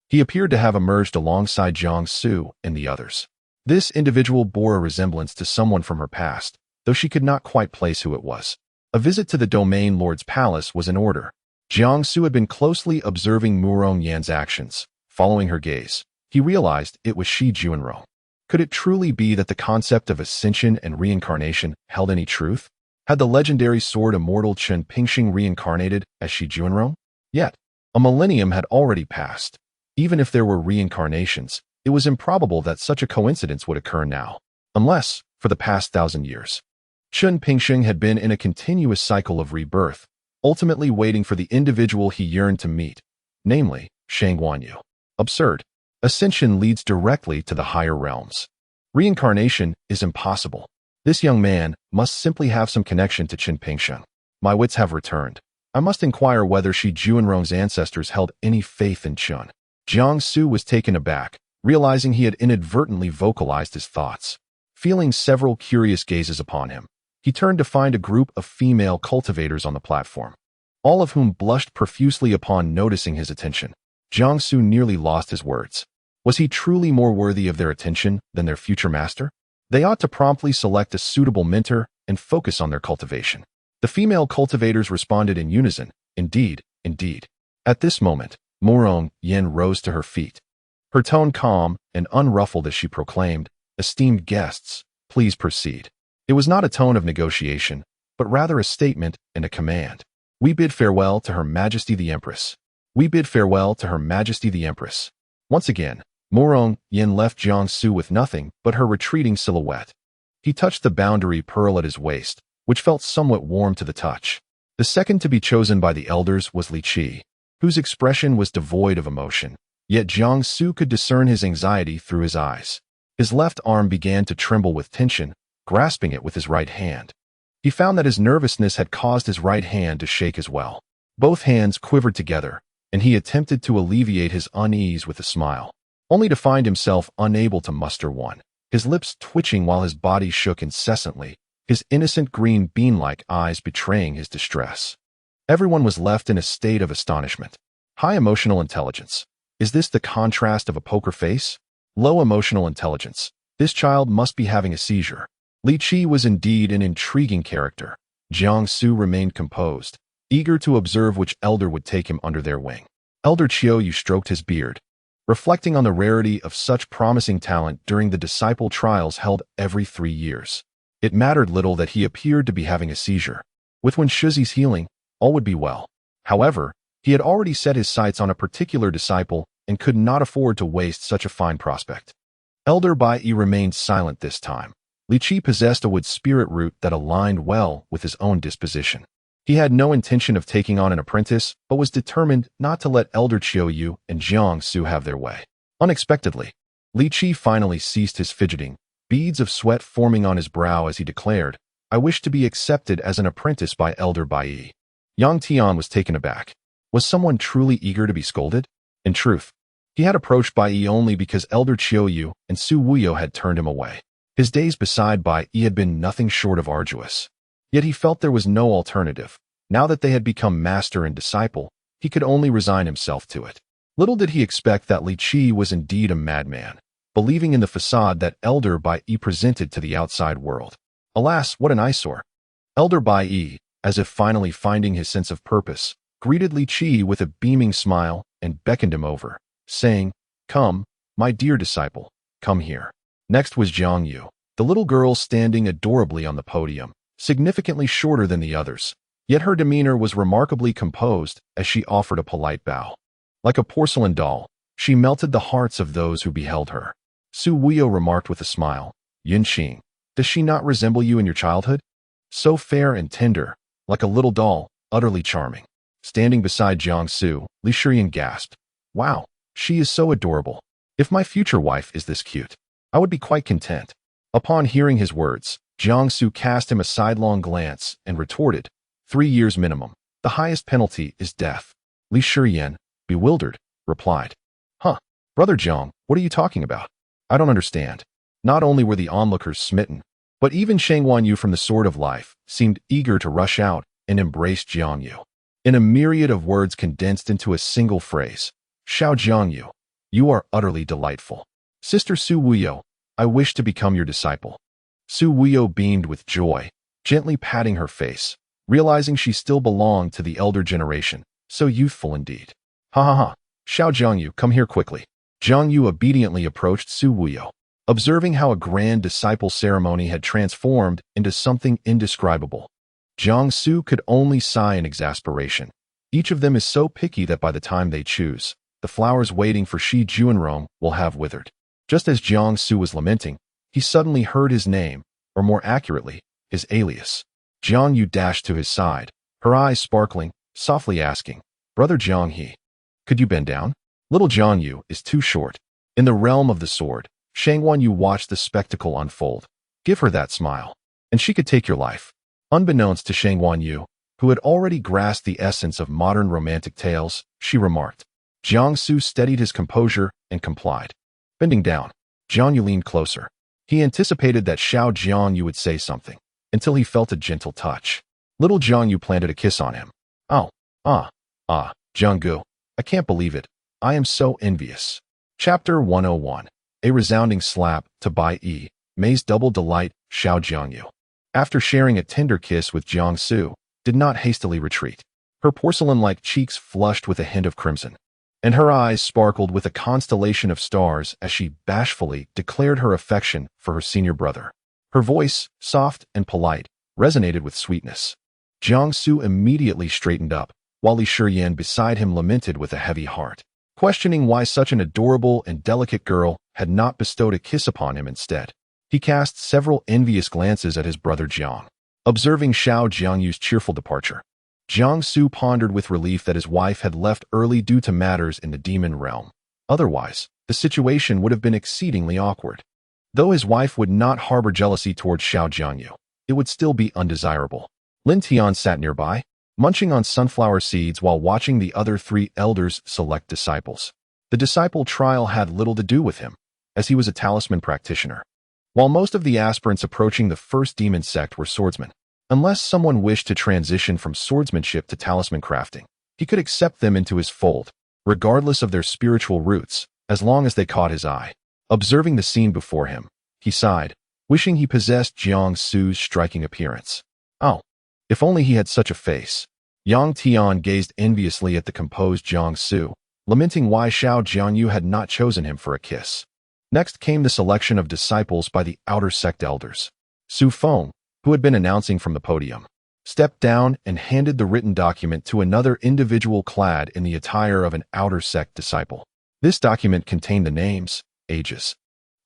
He appeared to have emerged alongside Jiang Su and the others. This individual bore a resemblance to someone from her past, though she could not quite place who it was. A visit to the Domain Lord's palace was in order. Jiang Su had been closely observing Murong Yan's actions. Following her gaze, he realized it was Shi Juanrong. Could it truly be that the concept of ascension and reincarnation held any truth? Had the legendary sword immortal Qin Pingxing reincarnated as Shi Juanrong? Yet, a millennium had already passed. Even if there were reincarnations, it was improbable that such a coincidence would occur now, unless, for the past 1,000 years, Chun Pingsheng had been in a continuous cycle of rebirth, ultimately waiting for the individual he yearned to meet, namely, Shang Wanyu. Absurd. Ascension leads directly to the higher realms. Reincarnation is impossible. This young man must simply have some connection to Chun Pingsheng. My wits have returned. I must inquire whether Shi Juanrong's ancestors held any faith in Chun. Jiang Su was taken aback, realizing he had inadvertently vocalized his thoughts. Feeling several curious gazes upon him, he turned to find a group of female cultivators on the platform, all of whom blushed profusely upon noticing his attention. Jiang Su nearly lost his words. Was he truly more worthy of their attention than their future master? They ought to promptly select a suitable mentor and focus on their cultivation. The female cultivators responded in unison, indeed, indeed. At this moment, Morong Yen rose to her feet. Her tone calm and unruffled as she proclaimed, "Esteemed guests, please proceed." It was not a tone of negotiation, but rather a statement and a command. We bid farewell to Her Majesty the Empress. We bid farewell to Her Majesty the Empress. Once again, Morong Yen left Jiang Su with nothing but her retreating silhouette. He touched the boundary pearl at his waist, which felt somewhat warm to the touch. The second to be chosen by the elders was Li Qi, whose expression was devoid of emotion, yet Jiang Su could discern his anxiety through his eyes. His left arm began to tremble with tension, grasping it with his right hand. He found that his nervousness had caused his right hand to shake as well. Both hands quivered together, and he attempted to alleviate his unease with a smile, only to find himself unable to muster one. His lips twitching while his body shook incessantly, his innocent green bean-like eyes betraying his distress. Everyone was left in a state of astonishment. High emotional intelligence. Is this the contrast of a poker face? Low emotional intelligence. This child must be having a seizure. Li Qi was indeed an intriguing character. Jiang Su remained composed, eager to observe which elder would take him under their wing. Elder Qiu stroked his beard, reflecting on the rarity of such promising talent during the disciple trials held every 3 years. It mattered little that he appeared to be having a seizure. With Wen Shizi's healing, all would be well. However, he had already set his sights on a particular disciple and could not afford to waste such a fine prospect. Elder Bai Yi remained silent this time. Li Qi possessed a wood spirit root that aligned well with his own disposition. He had no intention of taking on an apprentice, but was determined not to let Elder Qiu and Jiang Su have their way. Unexpectedly, Li Qi finally ceased his fidgeting, beads of sweat forming on his brow as he declared, "I wish to be accepted as an apprentice by Elder Bai Yi." Yang Tian was taken aback. Was someone truly eager to be scolded? In truth, he had approached Bai Yi only because Elder Qiu and Su Wuyo had turned him away. His days beside Bai Yi had been nothing short of arduous. Yet he felt there was no alternative. Now that they had become master and disciple, he could only resign himself to it. Little did he expect that Li Qi was indeed a madman, believing in the facade that Elder Bai Yi presented to the outside world. Alas, what an eyesore! Elder Bai Yi, as if finally finding his sense of purpose, greeted Li Qi with a beaming smile and beckoned him over, saying, "Come, my dear disciple, come here." Next was Jiang Yu, the little girl standing adorably on the podium, significantly shorter than the others, yet her demeanor was remarkably composed as she offered a polite bow. Like a porcelain doll, she melted the hearts of those who beheld her. Su Wuyo remarked with a smile, "Yunqing, does she not resemble you in your childhood? So fair and tender, like a little doll, utterly charming." Standing beside Jiang Su, Li Shiyan gasped, "Wow, she is so adorable. If my future wife is this cute, I would be quite content." Upon hearing his words, Jiang Su cast him a sidelong glance and retorted, 3 years minimum. The highest penalty is death." Li Shiyan, bewildered, replied, "Huh, Brother Jiang, what are you talking about? I don't understand." Not only were the onlookers smitten, but even Shang Wanyu from the Sword of Life seemed eager to rush out and embrace Jiang Yu. In a myriad of words condensed into a single phrase, "Xiao Jiang Yu, you are utterly delightful. Sister Su Wuyo, I wish to become your disciple." Su Wuyo beamed with joy, gently patting her face, realizing she still belonged to the elder generation, so youthful indeed. "Ha ha ha, Xiao Jiang Yu, come here quickly." Jiang Yu obediently approached Su Wuyo, observing how a grand disciple ceremony had transformed into something indescribable. Jiang Su could only sigh in exasperation. Each of them is so picky that by the time they choose, the flowers waiting for Shi Juanrong will have withered. Just as Jiang Su was lamenting, he suddenly heard his name, or more accurately, his alias. Jiang Yu dashed to his side, her eyes sparkling, softly asking, "Brother Jiang He, could you bend down?" Little Jiang Yu is too short. In the realm of the sword, Shangguan Yu watched the spectacle unfold. Give her that smile, and she could take your life. Unbeknownst to Shangguan Yu, who had already grasped the essence of modern romantic tales, she remarked. Jiang Su steadied his composure and complied. Bending down, Jiang Yu leaned closer. He anticipated that Xiao Jiang Yu would say something, until he felt a gentle touch. Little Jiang Yu planted a kiss on him. Jiang Gu, I can't believe it. I am so envious. Chapter 101. A resounding slap to Bai Yi, May's double delight, Xiao Jiangyu. After sharing a tender kiss with Jiang Su, did not hastily retreat. Her porcelain-like cheeks flushed with a hint of crimson, and her eyes sparkled with a constellation of stars as she bashfully declared her affection for her senior brother. Her voice, soft and polite, resonated with sweetness. Jiang Su immediately straightened up, while Li Shiyan beside him lamented with a heavy heart, questioning why such an adorable and delicate girl had not bestowed a kiss upon him instead. He cast several envious glances at his brother Jiang. Observing Xiao Jiangyu's cheerful departure, Jiang Su pondered with relief that his wife had left early due to matters in the demon realm. Otherwise, the situation would have been exceedingly awkward. Though his wife would not harbor jealousy towards Xiao Jiangyu, it would still be undesirable. Lin Tian sat nearby, munching on sunflower seeds while watching the other three elders select disciples. The disciple trial had little to do with him, as he was a talisman practitioner. While most of the aspirants approaching the first demon sect were swordsmen, unless someone wished to transition from swordsmanship to talisman crafting, he could accept them into his fold, regardless of their spiritual roots, as long as they caught his eye. Observing the scene before him, he sighed, wishing he possessed Jiang Su's striking appearance. Oh, if only he had such a face. Yang Tian gazed enviously at the composed Jiang Su, lamenting why Xiao Jiangyu had not chosen him for a kiss. Next came the selection of disciples by the outer sect elders. Su Feng, who had been announcing from the podium, stepped down and handed the written document to another individual clad in the attire of an outer sect disciple. This document contained the names, ages,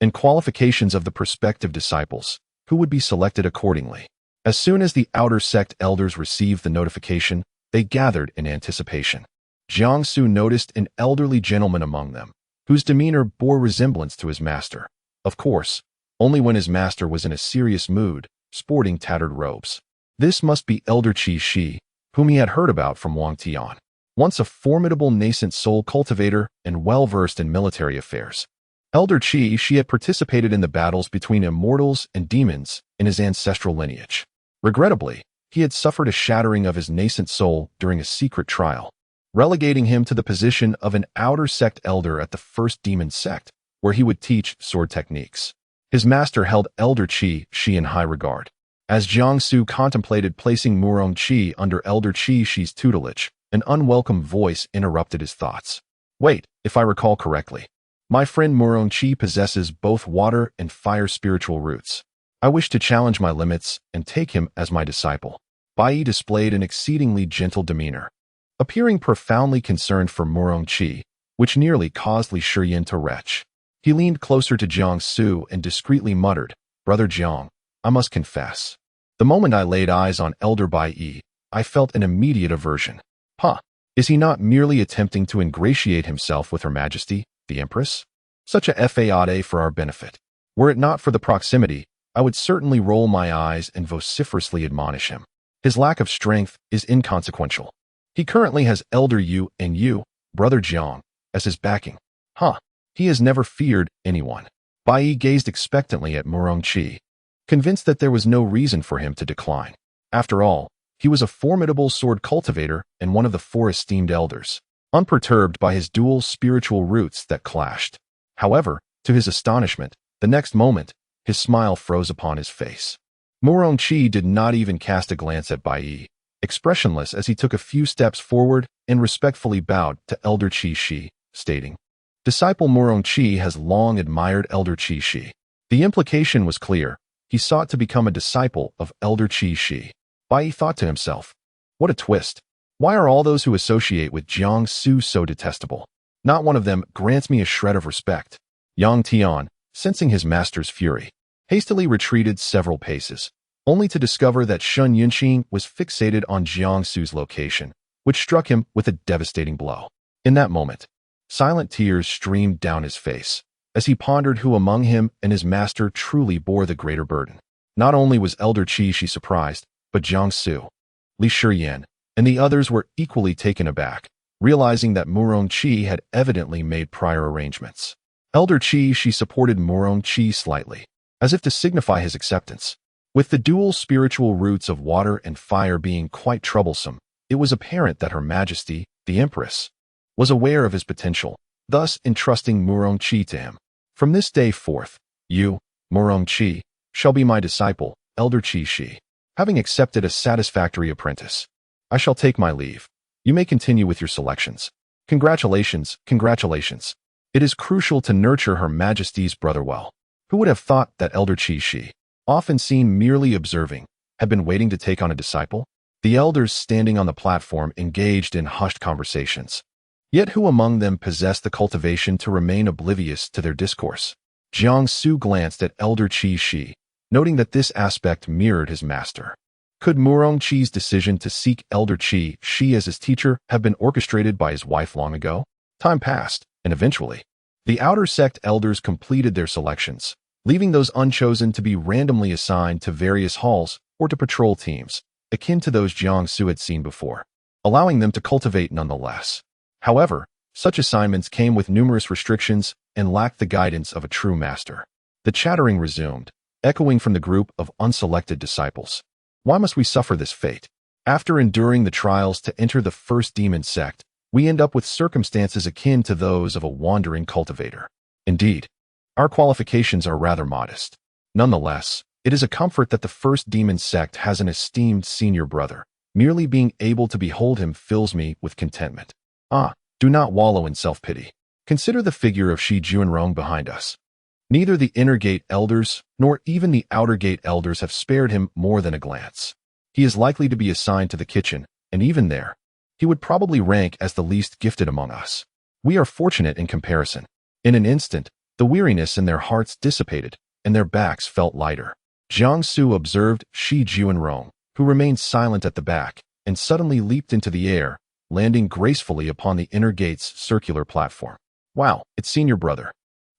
and qualifications of the prospective disciples, who would be selected accordingly. As soon as the outer sect elders received the notification, they gathered in anticipation. Jiang Su noticed an elderly gentleman among them, whose demeanor bore resemblance to his master. Of course, only when his master was in a serious mood, sporting tattered robes. This must be Elder Qi Shi, whom he had heard about from Wang Tian. Once a formidable nascent soul cultivator and well-versed in military affairs. Elder Qi Shi had participated in the battles between immortals and demons in his ancestral lineage. Regrettably, he had suffered a shattering of his nascent soul during a secret trial, relegating him to the position of an outer sect elder at the first demon sect, where he would teach sword techniques. His master held Elder Qi Shi in high regard. As Jiang Su contemplated placing Murong Qi under Elder Qi Shi's tutelage, an unwelcome voice interrupted his thoughts. Wait, if I recall correctly, my friend Murong Qi possesses both water and fire spiritual roots. I wish to challenge my limits and take him as my disciple. Bai Yi displayed an exceedingly gentle demeanor, appearing profoundly concerned for Murong Qi, which nearly caused Li Shiyan to retch. He leaned closer to Jiang Su and discreetly muttered, "Brother Jiang, I must confess. The moment I laid eyes on Elder Bai Yi, I felt an immediate aversion. Is he not merely attempting to ingratiate himself with Her Majesty, the Empress? Such a fade for our benefit. Were it not for the proximity, I would certainly roll my eyes and vociferously admonish him. His lack of strength is inconsequential. He currently has Elder Yu and you, Brother Jiang, as his backing. He has never feared anyone." Bai Yi gazed expectantly at Murong Qi, convinced that there was no reason for him to decline. After all, he was a formidable sword cultivator and one of the four esteemed elders, unperturbed by his dual spiritual roots that clashed. However, to his astonishment, the next moment, his smile froze upon his face. Murong Qi did not even cast a glance at Bai Yi, expressionless as he took a few steps forward and respectfully bowed to Elder Qi Shi, stating, "Disciple Murong Qi has long admired Elder Qi Shi." The implication was clear. He sought to become a disciple of Elder Qi Shi. Bai Yi thought to himself, what a twist. Why are all those who associate with Jiang Su so detestable? Not one of them grants me a shred of respect. Yang Tian, sensing his master's fury, hastily retreated several paces, only to discover that Shun Yunqing was fixated on Jiang Su's location, which struck him with a devastating blow. In that moment, silent tears streamed down his face, as he pondered who among him and his master truly bore the greater burden. Not only was Elder Qi Shi surprised, but Jiang Su, Li Shiyan, and the others were equally taken aback, realizing that Murong Qi had evidently made prior arrangements. Elder Qi Shi supported Murong Qi slightly, as if to signify his acceptance. With the dual spiritual roots of water and fire being quite troublesome, it was apparent that Her Majesty, the Empress, was aware of his potential, thus entrusting Murong Qi to him. From this day forth, you, Murong Qi, shall be my disciple, Elder Qi Shi. Having accepted a satisfactory apprentice, I shall take my leave. You may continue with your selections. Congratulations, congratulations. It is crucial to nurture Her Majesty's brother well. Who would have thought that Elder Qi Shi, often seen merely observing, had been waiting to take on a disciple? The elders standing on the platform engaged in hushed conversations. Yet who among them possessed the cultivation to remain oblivious to their discourse? Jiang Su glanced at Elder Qi Shi, noting that this aspect mirrored his master. Could Murong Qi's decision to seek Elder Qi Shi as his teacher have been orchestrated by his wife long ago? Time passed, and eventually, the outer sect elders completed their selections, leaving those unchosen to be randomly assigned to various halls or to patrol teams, akin to those Jiang Su had seen before, allowing them to cultivate nonetheless. However, such assignments came with numerous restrictions and lacked the guidance of a true master. The chattering resumed, echoing from the group of unselected disciples. Why must we suffer this fate? After enduring the trials to enter the first demon sect, we end up with circumstances akin to those of a wandering cultivator. Indeed, our qualifications are rather modest. Nonetheless, it is a comfort that the first demon sect has an esteemed senior brother. Merely being able to behold him fills me with contentment. Do not wallow in self-pity. Consider the figure of Shi Juanrong behind us. Neither the inner gate elders nor even the outer gate elders have spared him more than a glance. He is likely to be assigned to the kitchen, and even there, he would probably rank as the least gifted among us. We are fortunate in comparison. In an instant, the weariness in their hearts dissipated, and their backs felt lighter. Jiang Su observed Shi Juanrong, who remained silent at the back, and suddenly leaped into the air, landing gracefully upon the inner gate's circular platform. Wow, it's senior brother.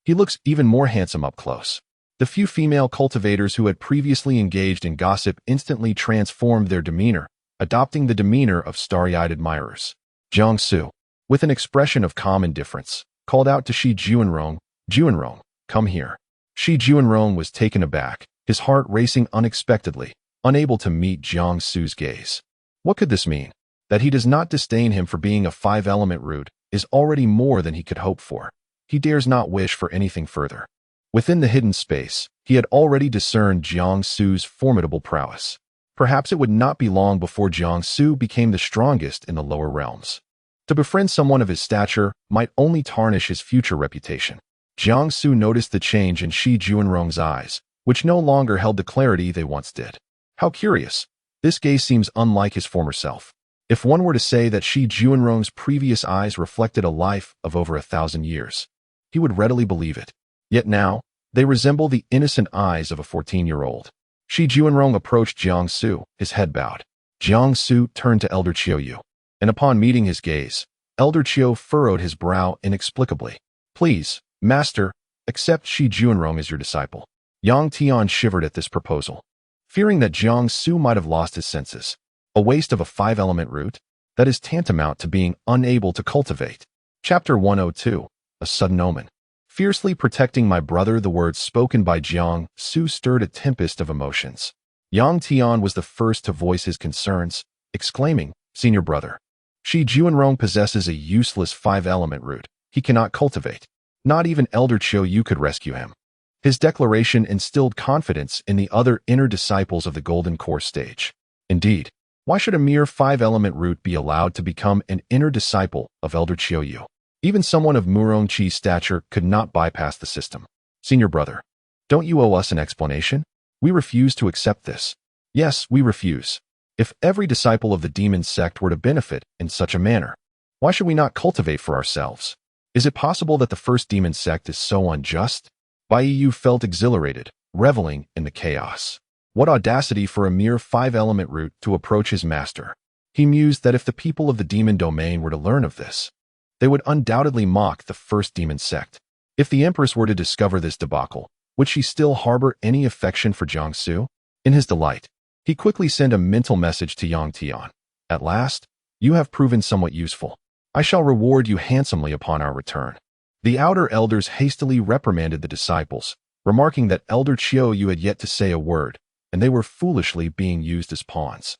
He looks even more handsome up close. The few female cultivators who had previously engaged in gossip instantly transformed their demeanor, adopting the demeanor of starry-eyed admirers. Jiang Su, with an expression of calm indifference, called out to Shi Juanrong, "Juanrong, come here." Shi Juanrong was taken aback, his heart racing unexpectedly, unable to meet Jiang Su's gaze. What could this mean? That he does not disdain him for being a five-element root is already more than he could hope for. He dares not wish for anything further. Within the hidden space, he had already discerned Jiang Su's formidable prowess. Perhaps it would not be long before Jiang Su became the strongest in the lower realms. To befriend someone of his stature might only tarnish his future reputation. Jiang Su noticed the change in Shi Juanrong's eyes, which no longer held the clarity they once did. How curious. This gaze seems unlike his former self. If one were to say that Shi Juanrong's previous eyes reflected a life of over 1,000 years, he would readily believe it. Yet now, they resemble the innocent eyes of a 14-year-old. Shi Juanrong approached Jiang Su, his head bowed. Jiang Su turned to Elder Qiu, and upon meeting his gaze, Elder Qiu furrowed his brow inexplicably. Please, Master, accept Shi Juanrong as your disciple. Yang Tian shivered at this proposal, fearing that Jiang Su might have lost his senses. A waste of a five-element root? That is tantamount to being unable to cultivate. Chapter 102, A Sudden Omen. Fiercely protecting my brother, the words spoken by Jiang Su stirred a tempest of emotions. Yang Tian was the first to voice his concerns, exclaiming, "Senior brother, Shi Juanrong possesses a useless five-element root. He cannot cultivate. Not even Elder Qiu could rescue him." His declaration instilled confidence in the other inner disciples of the Golden Core stage. Indeed, why should a mere five-element root be allowed to become an inner disciple of Elder Qiu? Even someone of Murong Qi's stature could not bypass the system. Senior brother, don't you owe us an explanation? We refuse to accept this. Yes, we refuse. If every disciple of the demon sect were to benefit in such a manner, why should we not cultivate for ourselves? Is it possible that the first demon sect is so unjust? Baiyu felt exhilarated, reveling in the chaos. What audacity for a mere 5-element root to approach his master. He mused that if the people of the demon domain were to learn of this, they would undoubtedly mock the first demon sect. If the Empress were to discover this debacle, would she still harbor any affection for Jiangsu? In his delight, he quickly sent a mental message to Yang Tian. At last, you have proven somewhat useful. I shall reward you handsomely upon our return. The outer elders hastily reprimanded the disciples, remarking that Elder Chiu had yet to say a word, and they were foolishly being used as pawns.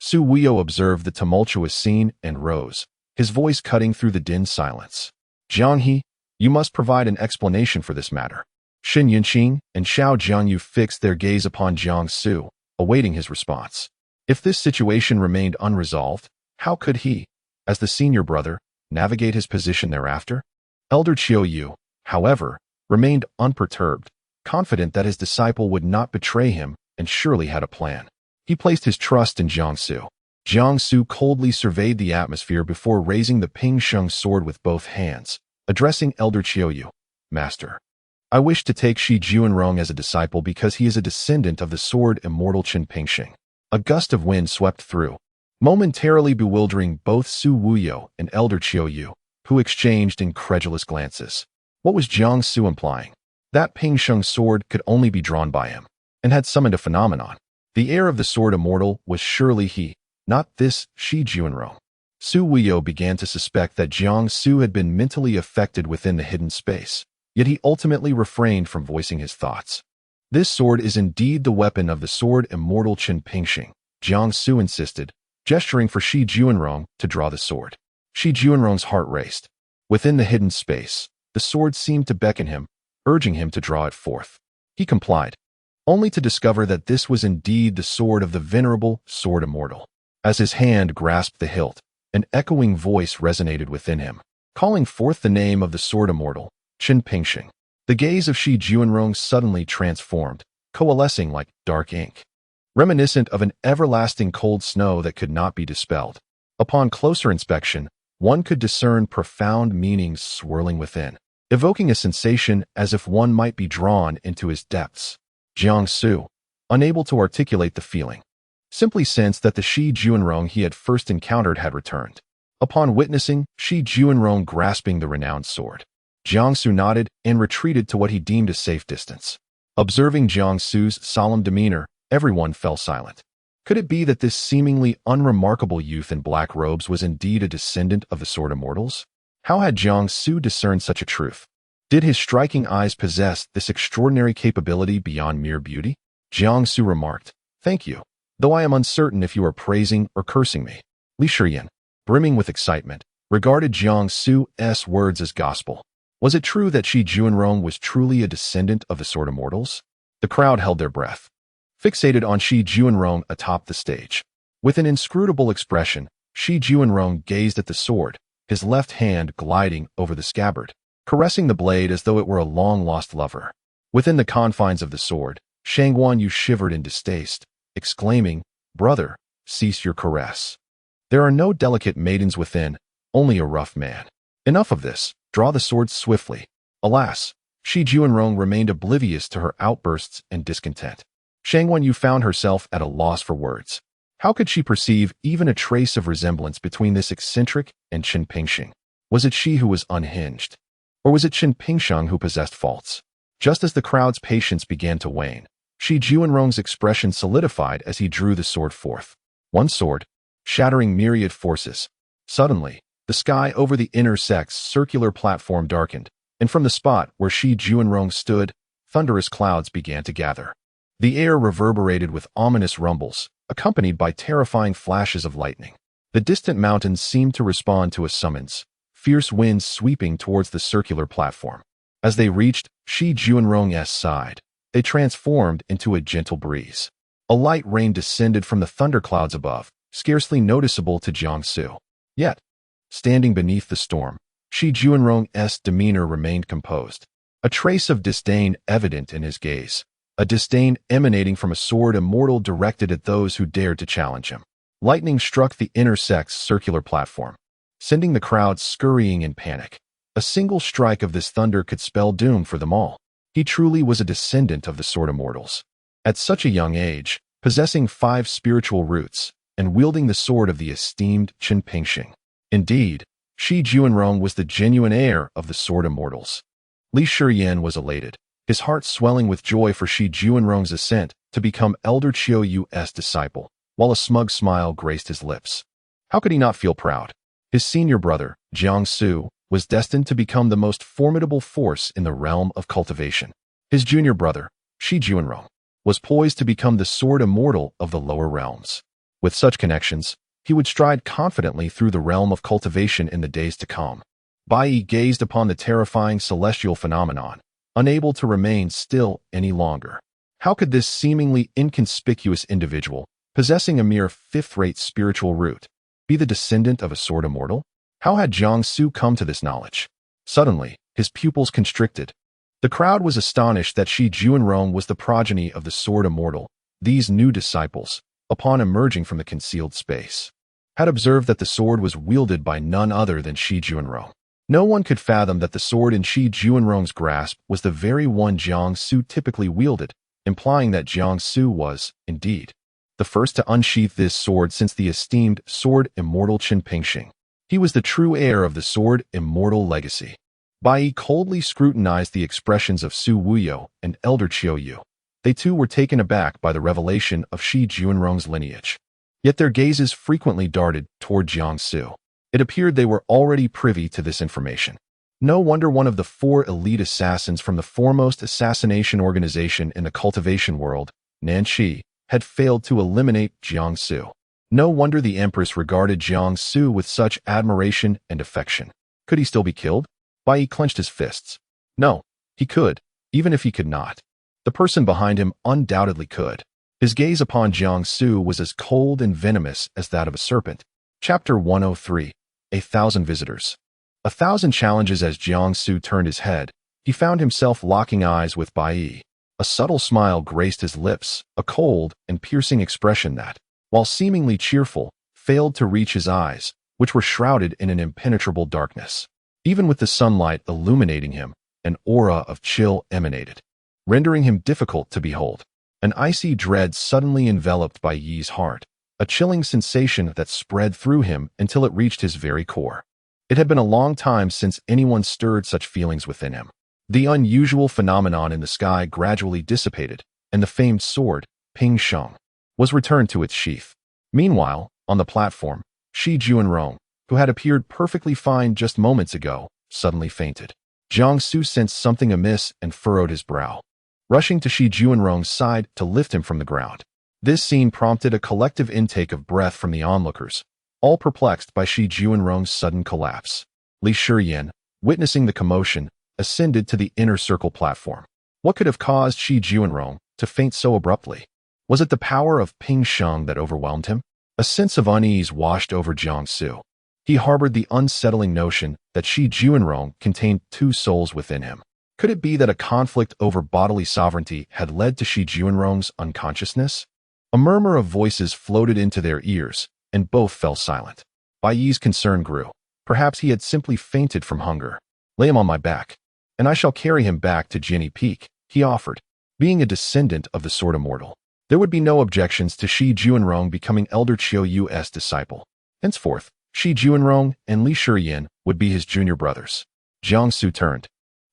Su Wuyo observed the tumultuous scene and rose, his voice cutting through the din silence. Jiang He, you must provide an explanation for this matter. Xin Yunqing and Xiao Jiangyu fixed their gaze upon Jiang Su, awaiting his response. If this situation remained unresolved, how could he, as the senior brother, navigate his position thereafter? Elder Qiu, however, remained unperturbed, confident that his disciple would not betray him and surely had a plan. He placed his trust in Jiangsu. Jiangsu coldly surveyed the atmosphere before raising the Ping Sheng sword with both hands, addressing Elder Qiu. Master, I wish to take Shi Juanrong as a disciple because he is a descendant of the sword immortal Qin Pingxing. A gust of wind swept through, momentarily bewildering both Su Wuyo and Elder Qiu, who exchanged incredulous glances. What was Jiangsu implying? That Ping Sheng sword could only be drawn by him, and had summoned a phenomenon. The heir of the sword immortal was surely he, not this Shi Juanrong. Su Wuyo began to suspect that Jiangsu had been mentally affected within the hidden space, yet he ultimately refrained from voicing his thoughts. This sword is indeed the weapon of the sword immortal Qin Pingxing, Jiangsu insisted, gesturing for Shi Juanrong to draw the sword. Shi Juanrong's heart raced. Within the hidden space, the sword seemed to beckon him, urging him to draw it forth. He complied, only to discover that this was indeed the sword of the venerable sword immortal. As his hand grasped the hilt, an echoing voice resonated within him, calling forth the name of the sword immortal, Qin Pingxing. The gaze of Shi Juanrong suddenly transformed, coalescing like dark ink, reminiscent of an everlasting cold snow that could not be dispelled. Upon closer inspection, one could discern profound meanings swirling within, evoking a sensation as if one might be drawn into his depths. Jiangsu, unable to articulate the feeling, simply sensed that the Shi Juanrong he had first encountered had returned. Upon witnessing Shi Juanrong grasping the renowned sword, Jiangsu nodded and retreated to what he deemed a safe distance. Observing Jiangsu's solemn demeanor, everyone fell silent. Could it be that this seemingly unremarkable youth in black robes was indeed a descendant of the sword immortals? How had Jiangsu discerned such a truth? Did his striking eyes possess this extraordinary capability beyond mere beauty? Jiangsu remarked, "Thank you, though I am uncertain if you are praising or cursing me." Li Shiyan, brimming with excitement, regarded Jiangsu's words as gospel. Was it true that Shi Juanrong was truly a descendant of the sword immortals? The crowd held their breath, fixated on Shi Juanrong atop the stage. With an inscrutable expression, Shi Juanrong gazed at the sword, his left hand gliding over the scabbard, caressing the blade as though it were a long-lost lover. Within the confines of the sword, Shangguan Yu shivered in distaste, exclaiming, "Brother, cease your caress. There are no delicate maidens within, only a rough man. Enough of this, draw the sword swiftly." Alas, Shi Juanrong remained oblivious to her outbursts and discontent. Shangguan Yu found herself at a loss for words. How could she perceive even a trace of resemblance between this eccentric and Qin Pingxing? Was it she who was unhinged? Or was it Qin Pingxing who possessed faults? Just as the crowd's patience began to wane, Shi Juanrong's expression solidified as he drew the sword forth. One sword, shattering myriad forces. Suddenly, the sky over the inner sect's circular platform darkened, and from the spot where Shi Juanrong stood, thunderous clouds began to gather. The air reverberated with ominous rumbles, accompanied by terrifying flashes of lightning. The distant mountains seemed to respond to a summons, fierce winds sweeping towards the circular platform. As they reached Shi Juanrong's side, they transformed into a gentle breeze. A light rain descended from the thunderclouds above, scarcely noticeable to Jiangsu. Yet, standing beneath the storm, Shi Juanrong's demeanor remained composed, a trace of disdain evident in his gaze, a disdain emanating from a sword immortal directed at those who dared to challenge him. Lightning struck the inner sect's circular platform, sending the crowd scurrying in panic. A single strike of this thunder could spell doom for them all. He truly was a descendant of the Sword Immortals. At such a young age, possessing 5 spiritual roots, and wielding the sword of the esteemed Qin Pingxing. Indeed, Shi Juanrong was the genuine heir of the Sword Immortals. Li Shiyan was elated, his heart swelling with joy for Shi Juanrong's ascent to become Elder Qiu Yu's disciple, while a smug smile graced his lips. How could he not feel proud? His senior brother, Jiang Su, was destined to become the most formidable force in the realm of cultivation. His junior brother, Shi Juanrong, was poised to become the Sword Immortal of the lower realms. With such connections, he would stride confidently through the realm of cultivation in the days to come. Bai Yi gazed upon the terrifying celestial phenomenon, unable to remain still any longer. How could this seemingly inconspicuous individual, possessing a mere 5th-rate spiritual root, be the descendant of a Sword Immortal? How had Jiang Su come to this knowledge? Suddenly, his pupils constricted. The crowd was astonished that Shi Juanrong was the progeny of the Sword Immortal. These new disciples, upon emerging from the concealed space, had observed that the sword was wielded by none other than Shi Juanrong. No one could fathom that the sword in Shi Juanrong's grasp was the very one Jiang Su typically wielded, implying that Jiang Su was, indeed, the first to unsheath this sword since the esteemed Sword Immortal Qin Pingxing. He was the true heir of the Sword Immortal legacy. Bai Yi coldly scrutinized the expressions of Su Wuyo and Elder Qiu Yu. They too were taken aback by the revelation of Shi Juanrong's lineage. Yet their gazes frequently darted toward Jiang Su. It appeared they were already privy to this information. No wonder one of the 4 elite assassins from the foremost assassination organization in the cultivation world, Nanxi, had failed to eliminate Jiang Su. No wonder the Empress regarded Jiang Su with such admiration and affection. Could he still be killed? Bai Yi clenched his fists. No, he could, even if he could not. The person behind him undoubtedly could. His gaze upon Jiang Su was as cold and venomous as that of a serpent. Chapter 103. 1,000 Visitors. 1,000 challenges. As Jiang Su turned his head, he found himself locking eyes with Bai Yi. A subtle smile graced his lips, a cold and piercing expression that, while seemingly cheerful, failed to reach his eyes, which were shrouded in an impenetrable darkness. Even with the sunlight illuminating him, an aura of chill emanated, rendering him difficult to behold. An icy dread suddenly enveloped Bai Yi's heart, a chilling sensation that spread through him until it reached his very core. It had been a long time since anyone stirred such feelings within him. The unusual phenomenon in the sky gradually dissipated, and the famed sword, Ping Sheng, was returned to its sheath. Meanwhile, on the platform, Shi Juanrong, who had appeared perfectly fine just moments ago, suddenly fainted. Jiang Su sensed something amiss and furrowed his brow, rushing to Shi Juanrong's side to lift him from the ground. This scene prompted a collective intake of breath from the onlookers, all perplexed by Shi Juanrong's sudden collapse. Li Shiyan, witnessing the commotion, ascended to the inner circle platform. What could have caused Shi Juanrong to faint so abruptly? Was it the power of Ping Sheng that overwhelmed him? A sense of unease washed over Jiang Su. He harbored the unsettling notion that Shi Juanrong contained 2 souls within him. Could it be that a conflict over bodily sovereignty had led to Shi Juanrong's unconsciousness? A murmur of voices floated into their ears, and both fell silent. Bai Yi's concern grew. Perhaps he had simply fainted from hunger. Lay him on my back, and I shall carry him back to Jinni Peak, he offered. Being a descendant of the Sword Immortal, there would be no objections to Shi Juanrong becoming Elder Qiu Yu's disciple. Henceforth, Shi Juanrong and Li Shiyan would be his junior brothers. Jiang Su turned,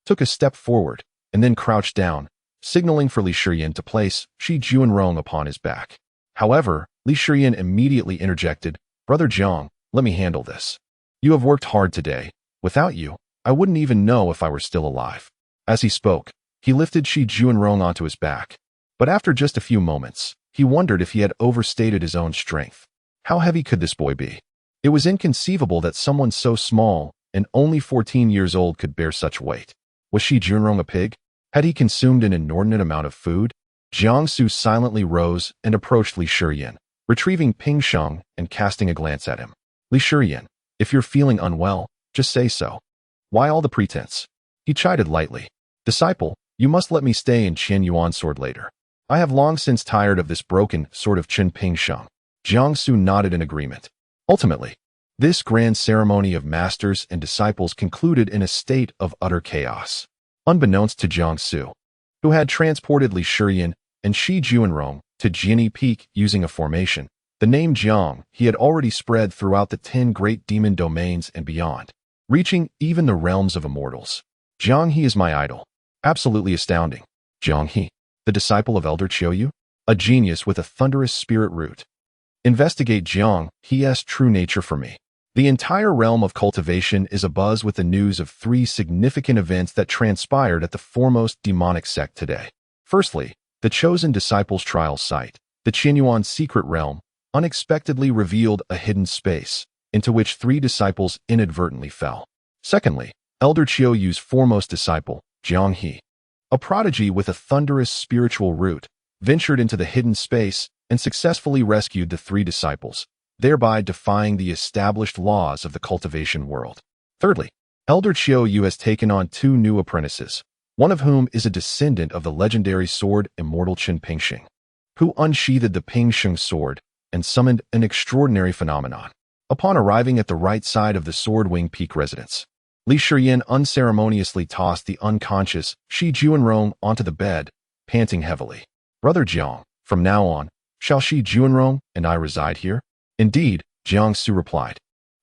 took a step forward, and then crouched down, signaling for Li Shiyan to place Shi Juanrong upon his back. However, Li Shiyan immediately interjected, "Brother Jiang, let me handle this. You have worked hard today. Without you, I wouldn't even know if I were still alive." As he spoke, he lifted Shi Juanrong onto his back. But after just a few moments, he wondered if he had overstated his own strength. How heavy could this boy be? It was inconceivable that someone so small and only 14 years old could bear such weight. Was Shi Juanrong a pig? Had he consumed an inordinate amount of food? Jiang Su silently rose and approached Li Shiyan, retrieving Ping Sheng and casting a glance at him. "Li Shiyan, if you're feeling unwell, just say so. Why all the pretense?" He chided lightly. "Disciple, you must let me stay in Qian Yuan sword later. I have long since tired of this broken sort of Qin Ping Sheng." Jiang Su nodded in agreement. Ultimately, This grand ceremony of masters and disciples concluded in a state of utter chaos. Unbeknownst to Jiangsu, who had transported Li Shiyan and Shi Juanrong to Jiani Peak using a formation, the name Jiang he had already spread throughout the 10 great demon domains and beyond, reaching even the realms of immortals. Jiang He is my idol. Absolutely astounding. Jiang He, the disciple of Elder Qiuyu, a genius with a thunderous spirit root. Investigate Jiang He's true nature for me. The entire realm of cultivation is abuzz with the news of 3 significant events that transpired at the foremost demonic sect today. Firstly, the chosen disciples' trial site, the Qianyuan secret realm, unexpectedly revealed a hidden space, into which 3 disciples inadvertently fell. Secondly, Elder Qiuyu's foremost disciple, Jiang He, a prodigy with a thunderous spiritual root, ventured into the hidden space and successfully rescued the 3 disciples, thereby defying the established laws of the cultivation world. Thirdly, Elder Qiuyu has taken on 2 new apprentices, one of whom is a descendant of the legendary sword Immortal Chen Pingxing, who unsheathed the Pingxing sword and summoned an extraordinary phenomenon. Upon arriving at the right side of the Sword Wing Peak residence, Li Shiyan unceremoniously tossed the unconscious Shi Juanrong onto the bed, panting heavily. Brother Jiang, from now on, shall Shi Juanrong and I reside here? Indeed, Jiangsu replied.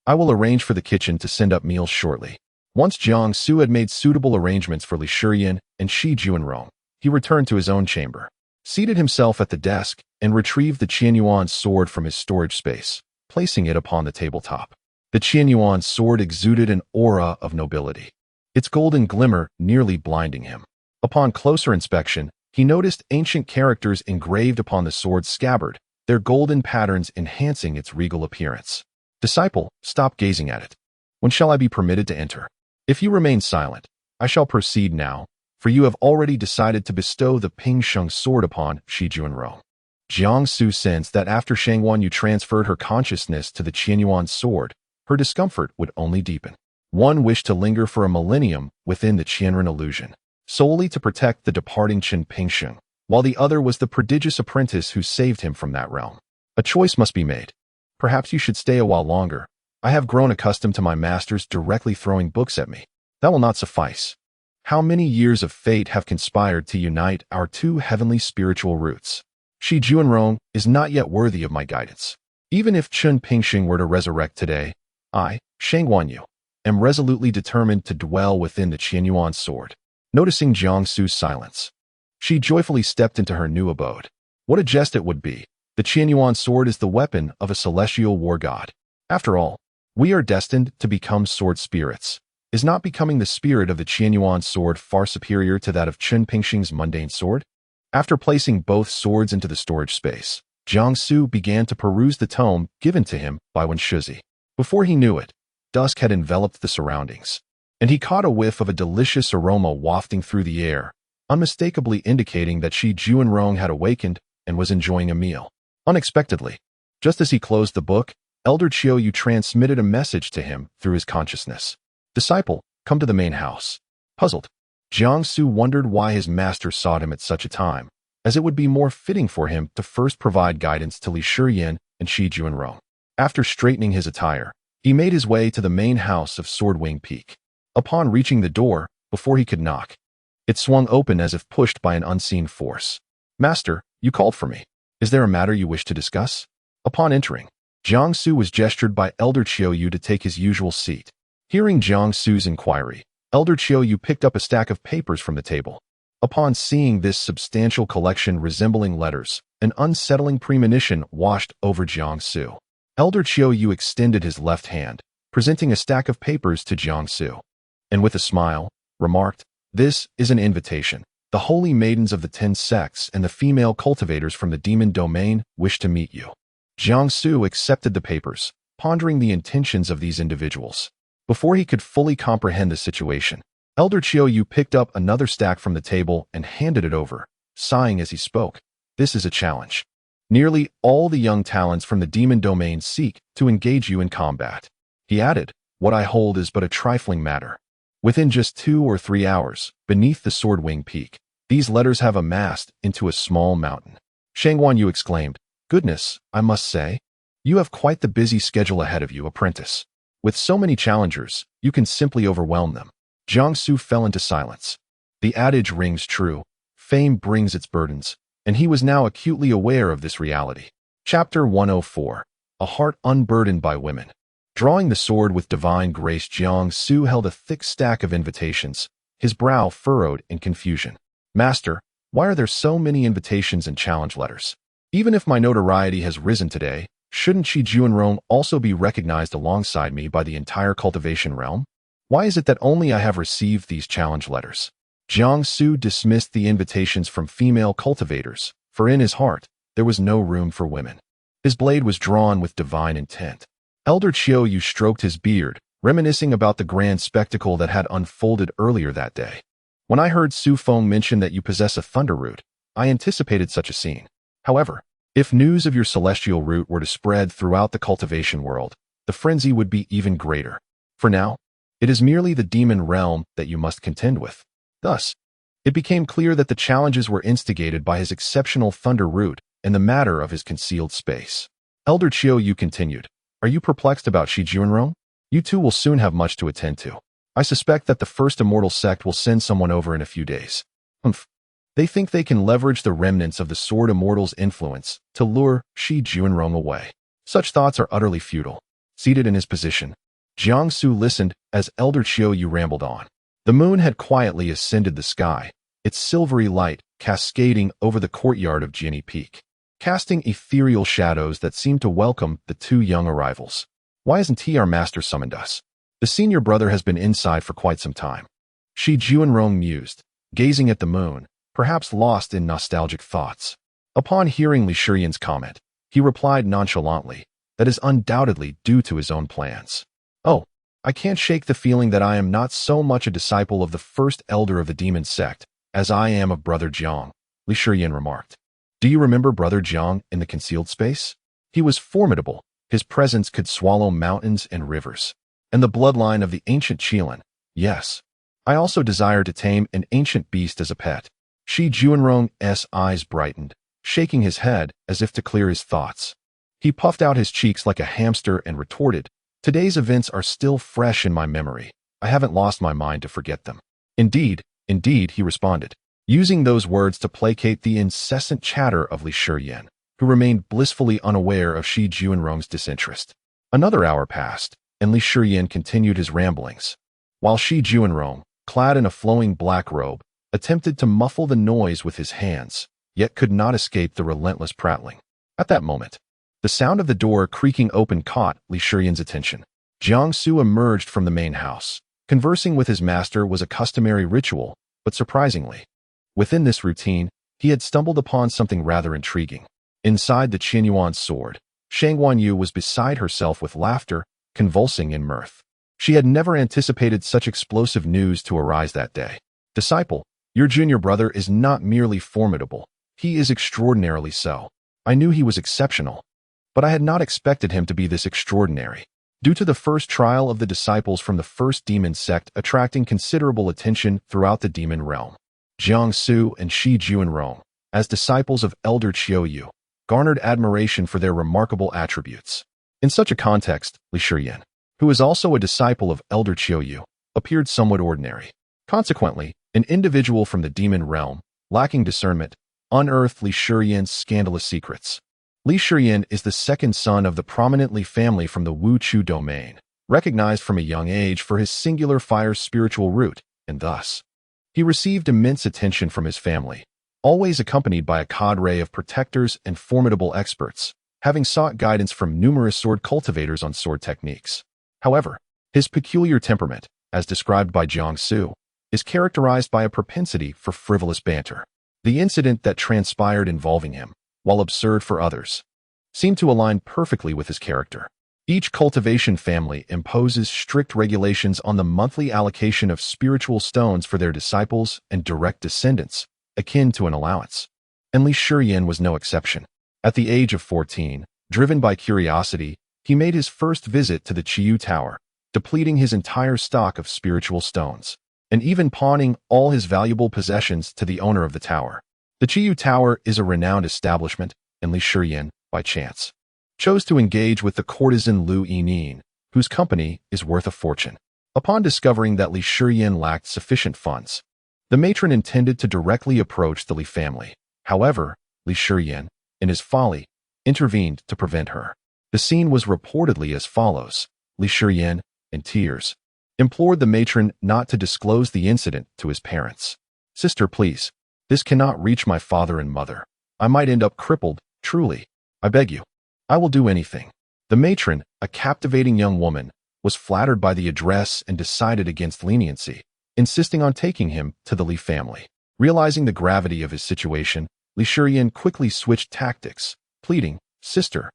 I will arrange for the kitchen to send up meals shortly. Once Jiangsu had made suitable arrangements for Li Shiyan and Shi Juanrong, he returned to his own chamber, seated himself at the desk, and retrieved the Qianyuan sword from his storage space, placing it upon the tabletop. The Qianyuan sword exuded an aura of nobility, its golden glimmer nearly blinding him. Upon closer inspection, he noticed ancient characters engraved upon the sword's scabbard, their golden patterns enhancing its regal appearance. Disciple, stop gazing at it. When shall I be permitted to enter? If you remain silent, I shall proceed now, for you have already decided to bestow the Pingsheng sword upon Shi Juanrong. Jiangsu sensed that after Shangguanyu transferred her consciousness to the Qianyuan sword, her discomfort would only deepen. One wished to linger for a millennium within the Qianren illusion, solely to protect the departing Chen Pingsheng, while the other was the prodigious apprentice who saved him from that realm. A choice must be made. Perhaps you should stay a while longer. I have grown accustomed to my masters directly throwing books at me. That will not suffice. How many years of fate have conspired to unite our 2 heavenly spiritual roots? Shi Juanrong is not yet worthy of my guidance. Even if Chen Pingxing were to resurrect today, I, Shangguanyu, am resolutely determined to dwell within the Qianyuan sword. Noticing Jiangsu's silence, she joyfully stepped into her new abode. What a jest it would be. The Qianyuan sword is the weapon of a celestial war god. After all, we are destined to become sword spirits. Is not becoming the spirit of the Qianyuan sword far superior to that of Chen Pingxing's mundane sword? After placing both swords into the storage space, Jiangsu began to peruse the tome given to him by Wen Shuzi. Before he knew it, dusk had enveloped the surroundings, and he caught a whiff of a delicious aroma wafting through the air, unmistakably indicating that Shi Juanrong had awakened and was enjoying a meal. Unexpectedly, just as he closed the book, Elder Qiuyu transmitted a message to him through his consciousness. Disciple, come to the main house. Puzzled, Jiangsu wondered why his master sought him at such a time, as it would be more fitting for him to first provide guidance to Li Shiyan and Shi Juanrong. After straightening his attire, he made his way to the main house of Sword Wing Peak. Upon reaching the door, before he could knock, it swung open as if pushed by an unseen force. Master, you called for me. Is there a matter you wish to discuss? Upon entering, Jiangsu was gestured by Elder Qiuyu to take his usual seat. Hearing Jiangsu's inquiry, Elder Qiuyu picked up a stack of papers from the table. Upon seeing this substantial collection resembling letters, an unsettling premonition washed over Jiangsu. Elder Qiuyu extended his left hand, presenting a stack of papers to Jiangsu, and with a smile, remarked, "This is an invitation. The holy maidens of the 10 sects and the female cultivators from the demon domain wish to meet you." Jiangsu accepted the papers, pondering the intentions of these individuals. Before he could fully comprehend the situation, Elder Qiuyu picked up another stack from the table and handed it over, sighing as he spoke. This is a challenge. Nearly all the young talents from the demon domain seek to engage you in combat. He added, what I hold is but a trifling matter. Within just 2 or 3 hours, beneath the Sword Wing Peak, these letters have amassed into a small mountain. Shangguanyu exclaimed, Goodness, I must say. You have quite the busy schedule ahead of you, apprentice. With so many challengers, you can simply overwhelm them. Jiangsu fell into silence. The adage rings true. Fame brings its burdens, and he was now acutely aware of this reality. Chapter 104. A Heart Unburdened by Women. Drawing the sword with divine grace, Jiangsu held a thick stack of invitations, his brow furrowed in confusion. Master, why are there so many invitations and challenge letters? Even if my notoriety has risen today, shouldn't Shi Juanrong also be recognized alongside me by the entire cultivation realm? Why is it that only I have received these challenge letters? Jiangsu dismissed the invitations from female cultivators, for in his heart, there was no room for women. His blade was drawn with divine intent. Elder Qiuyu stroked his beard, reminiscing about the grand spectacle that had unfolded earlier that day. When I heard Su Feng mention that you possess a thunder root, I anticipated such a scene. However, if news of your celestial root were to spread throughout the cultivation world, the frenzy would be even greater. For now, it is merely the demon realm that you must contend with. Thus, it became clear that the challenges were instigated by his exceptional thunder root and the matter of his concealed space. Elder Qiuyu continued, "Are you perplexed about Shi Juanrong? You two will soon have much to attend to. I suspect that the first immortal sect will send someone over in a few days. They think they can leverage the remnants of the Sword Immortal's influence to lure Shi Juanrong away. Such thoughts are utterly futile." Seated in his position, Jiangsu listened as Elder Qiuyu rambled on. The moon had quietly ascended the sky, its silvery light cascading over the courtyard of Jinni Peak, casting ethereal shadows that seemed to welcome the two young arrivals. "Why isn't he our master summoned us? The senior brother has been inside for quite some time." Shi Juanrong mused, gazing at the moon, perhaps lost in nostalgic thoughts. Upon hearing Li Shiyan's comment, he replied nonchalantly, "That is undoubtedly due to his own plans. Oh, I can't shake the feeling that I am not so much a disciple of the first elder of the demon sect as I am of Brother Jiang," Li Shiyan remarked. "Do you remember Brother Jiang in the concealed space? He was formidable. His presence could swallow mountains and rivers. And the bloodline of the ancient Qilin. Yes. I also desire to tame an ancient beast as a pet." Shi Juanrong's eyes brightened, shaking his head as if to clear his thoughts. He puffed out his cheeks like a hamster and retorted, "Today's events are still fresh in my memory. I haven't lost my mind to forget them." Indeed, he responded, using those words to placate the incessant chatter of Li Shiyan, who remained blissfully unaware of Shi Juanrong's disinterest. Another hour passed, and Li Shiyan continued his ramblings, while Shi Juanrong, clad in a flowing black robe, attempted to muffle the noise with his hands, yet could not escape the relentless prattling. At that moment, the sound of the door creaking open caught Li Shiyan's attention. Jiangsu emerged from the main house. Conversing with his master was a customary ritual, but surprisingly, within this routine, he had stumbled upon something rather intriguing. Inside the Qinyuan sword, Shang Wanyu was beside herself with laughter, convulsing in mirth. She had never anticipated such explosive news to arise that day. "Disciple, your junior brother is not merely formidable, he is extraordinarily so. I knew he was exceptional, but I had not expected him to be this extraordinary." Due to the first trial of the disciples from the first demon sect attracting considerable attention throughout the demon realm, Jiangsu and Shi Juanrong, as disciples of Elder Qiuyu, garnered admiration for their remarkable attributes. In such a context, Li Shiyan, who is also a disciple of Elder Qiuyu, appeared somewhat ordinary. Consequently, an individual from the demon realm, lacking discernment, unearthed Li Shiyan's scandalous secrets. Li Shiyan is the second son of the prominent Li family from the Wuchu domain, recognized from a young age for his singular fire spiritual root, and thus, he received immense attention from his family, always accompanied by a cadre of protectors and formidable experts, having sought guidance from numerous sword cultivators on sword techniques. However, his peculiar temperament, as described by Jiangsu, is characterized by a propensity for frivolous banter. The incident that transpired involving him, while absurd for others, seemed to align perfectly with his character. Each cultivation family imposes strict regulations on the monthly allocation of spiritual stones for their disciples and direct descendants, akin to an allowance. And Li Shiyan was no exception. At the age of 14, driven by curiosity, he made his first visit to the Qiyu Tower, depleting his entire stock of spiritual stones, and even pawning all his valuable possessions to the owner of the tower. The Qiyu Tower is a renowned establishment, and Li Shiyan, by chance, chose to engage with the courtesan Lu Yinin, whose company is worth a fortune. Upon discovering that Li Shiyan lacked sufficient funds, the matron intended to directly approach the Li family. However, Li Shiyan, in his folly, intervened to prevent her. The scene was reportedly as follows. Li Shiyan, in tears, implored the matron not to disclose the incident to his parents. "Sister, please. This cannot reach my father and mother. I might end up crippled, truly. I beg you. I will do anything." The matron, a captivating young woman, was flattered by the address and decided against leniency, insisting on taking him to the Li family. Realizing the gravity of his situation, Li Shiyan quickly switched tactics, pleading, Sister,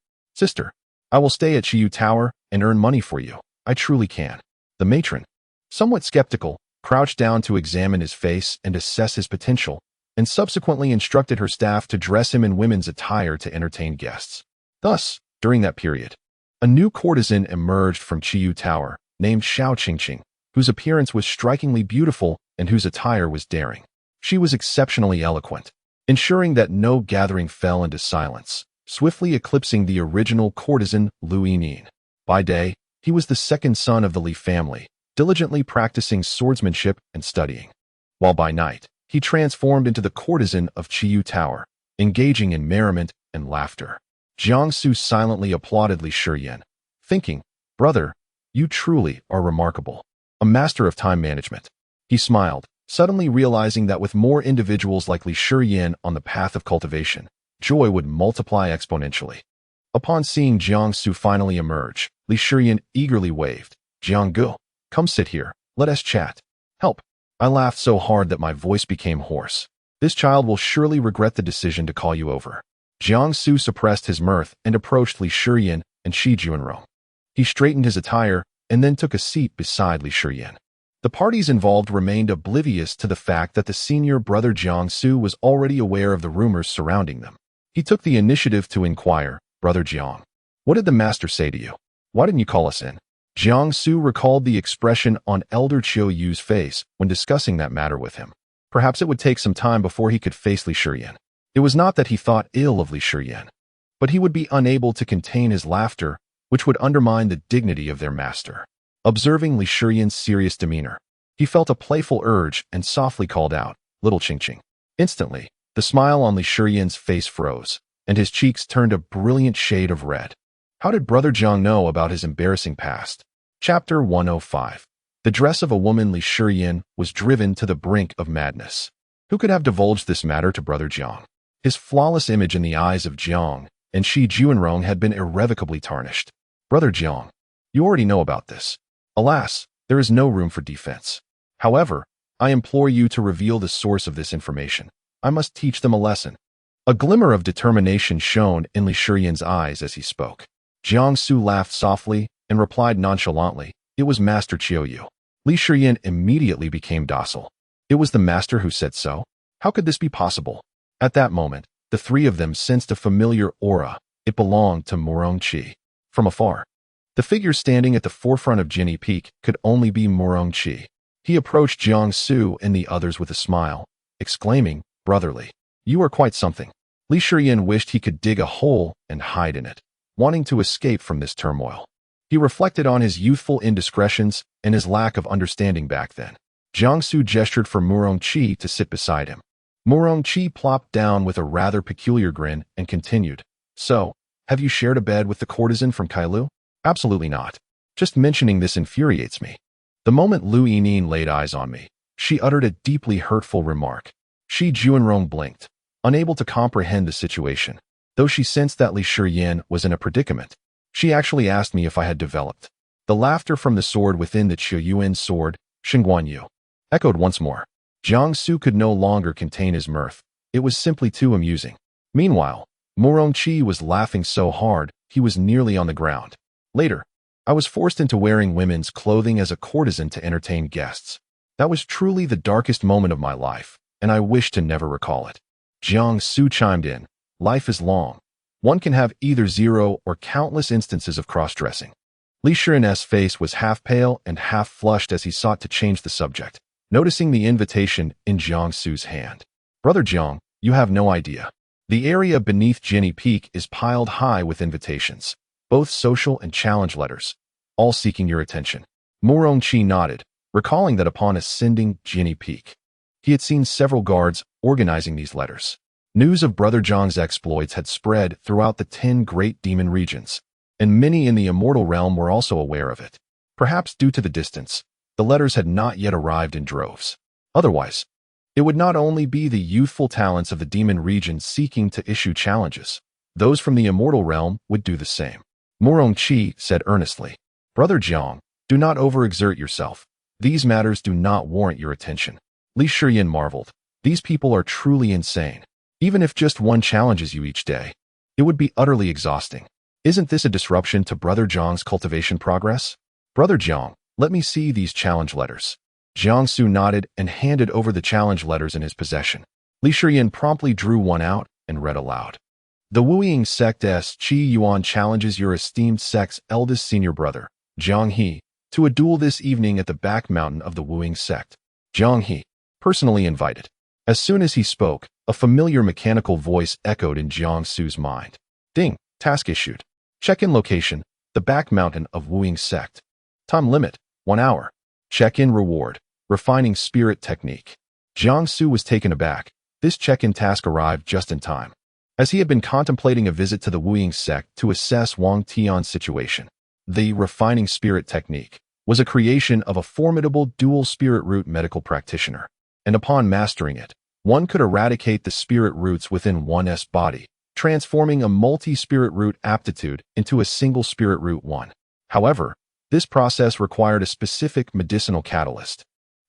I will stay at Chiyu Tower and earn money for you. I truly can." The matron, somewhat skeptical, crouched down to examine his face and assess his potential, and subsequently instructed her staff to dress him in women's attire to entertain guests. Thus, during that period, a new courtesan emerged from Chiyu Tower, named Xiao Qingqing, whose appearance was strikingly beautiful and whose attire was daring. She was exceptionally eloquent, ensuring that no gathering fell into silence, swiftly eclipsing the original courtesan Lu Yinin. By day, he was the second son of the Li family, diligently practicing swordsmanship and studying, while by night, he transformed into the courtesan of Chiyu Tower, engaging in merriment and laughter. Jiangsu silently applauded Li Shiyan, thinking, "Brother, you truly are remarkable. A master of time management." He smiled, suddenly realizing that with more individuals like Li Shiyan on the path of cultivation, joy would multiply exponentially. Upon seeing Jiangsu finally emerge, Li Shiyan eagerly waved, "Jianggu, come sit here, let us chat." "Help." I laughed so hard that my voice became hoarse. "This child will surely regret the decision to call you over." Jiangsu suppressed his mirth and approached Li Shiyan and Shi Junrong. He straightened his attire and then took a seat beside Li Shiyan. The parties involved remained oblivious to the fact that the senior brother Jiangsu was already aware of the rumors surrounding them. He took the initiative to inquire, "Brother Jiang, what did the master say to you? Why didn't you call us in?" Jiangsu recalled the expression on Elder Chiu Yu's face when discussing that matter with him. Perhaps it would take some time before he could face Li Shiyan. It was not that he thought ill of Li Shiyan, but he would be unable to contain his laughter, which would undermine the dignity of their master. Observing Li Shiyan's serious demeanor, he felt a playful urge and softly called out, "Little Qingqing." Instantly, the smile on Li Shiyan's face froze, and his cheeks turned a brilliant shade of red. How did Brother Jiang know about his embarrassing past? Chapter 105. The dress of a woman. Li Shiyan was driven to the brink of madness. Who could have divulged this matter to Brother Jiang? His flawless image in the eyes of Jiang and Shi Junrong had been irrevocably tarnished. "Brother Jiang, you already know about this. Alas, there is no room for defense. However, I implore you to reveal the source of this information. I must teach them a lesson." A glimmer of determination shone in Li Shiyan's eyes as he spoke. Jiangsu laughed softly and replied nonchalantly, "It was Master Chiu Yu." Li Shiyan immediately became docile. It was the master who said so? How could this be possible? At that moment, the three of them sensed a familiar aura. It belonged to Murong Qi. From afar, the figure standing at the forefront of Jinni Peak could only be Murong Qi. He approached Jiangsu and the others with a smile, exclaiming, "Brotherly, you are quite something." Li Shiyan wished he could dig a hole and hide in it, wanting to escape from this turmoil. He reflected on his youthful indiscretions and his lack of understanding back then. Jiangsu gestured for Murong Qi to sit beside him. Murong Qi plopped down with a rather peculiar grin and continued, "So, have you shared a bed with the courtesan from Kailu?" "Absolutely not. Just mentioning this infuriates me." The moment Lu Yinin laid eyes on me, she uttered a deeply hurtful remark. Shi Junrong blinked, unable to comprehend the situation. Though she sensed that Li Shiyan was in a predicament, she actually asked me if I had developed. The laughter from the sword within the Qiuyuan sword, Xingguan Yu, echoed once more. Jiangsu could no longer contain his mirth. It was simply too amusing. Meanwhile, Murong Qi was laughing so hard, he was nearly on the ground. Later, I was forced into wearing women's clothing as a courtesan to entertain guests. That was truly the darkest moment of my life, and I wish to never recall it. Jiangsu chimed in, "Life is long. One can have either zero or countless instances of cross-dressing." Li Shiyan's face was half pale and half flushed as he sought to change the subject, noticing the invitation in Jiangsu's hand. "Brother Jiang, you have no idea. The area beneath Jinny Peak is piled high with invitations, both social and challenge letters, all seeking your attention. Morongchi nodded, recalling that upon ascending Jinny Peak, he had seen several guards organizing these letters. News of Brother Zhang's exploits had spread throughout the 10 great demon regions, and many in the immortal realm were also aware of it. Perhaps due to the distance, the letters had not yet arrived in droves. Otherwise, it would not only be the youthful talents of the demon region seeking to issue challenges. Those from the immortal realm would do the same. Morongchi said earnestly, "Brother Zhang, do not overexert yourself. These matters do not warrant your attention." Li Shiyin marveled. These people are truly insane. Even if just one challenges you each day, it would be utterly exhausting. Isn't this a disruption to Brother Zhang's cultivation progress? Brother Zhang, let me see these challenge letters. Jiangsu nodded and handed over the challenge letters in his possession. Li Shiyin promptly drew one out and read aloud. The Wuying Sect's Qi Yuan challenges your esteemed sect's eldest senior brother, Zhang He, to a duel this evening at the back mountain of the Wuying Sect. Zhang He, personally invited. As soon as he spoke, a familiar mechanical voice echoed in Jiangsu's mind. Ding, task issued. Check-in location, the back mountain of Wuying Sect. Time limit, 1 hour. Check-in reward, refining spirit technique. Jiangsu was taken aback. This check-in task arrived just in time, as he had been contemplating a visit to the Wuying Sect to assess Wang Tian's situation. The refining spirit technique was a creation of a formidable dual spirit root medical practitioner, and upon mastering it, one could eradicate the spirit roots within one's body, transforming a multi-spirit root aptitude into a single spirit root one. However, this process required a specific medicinal catalyst,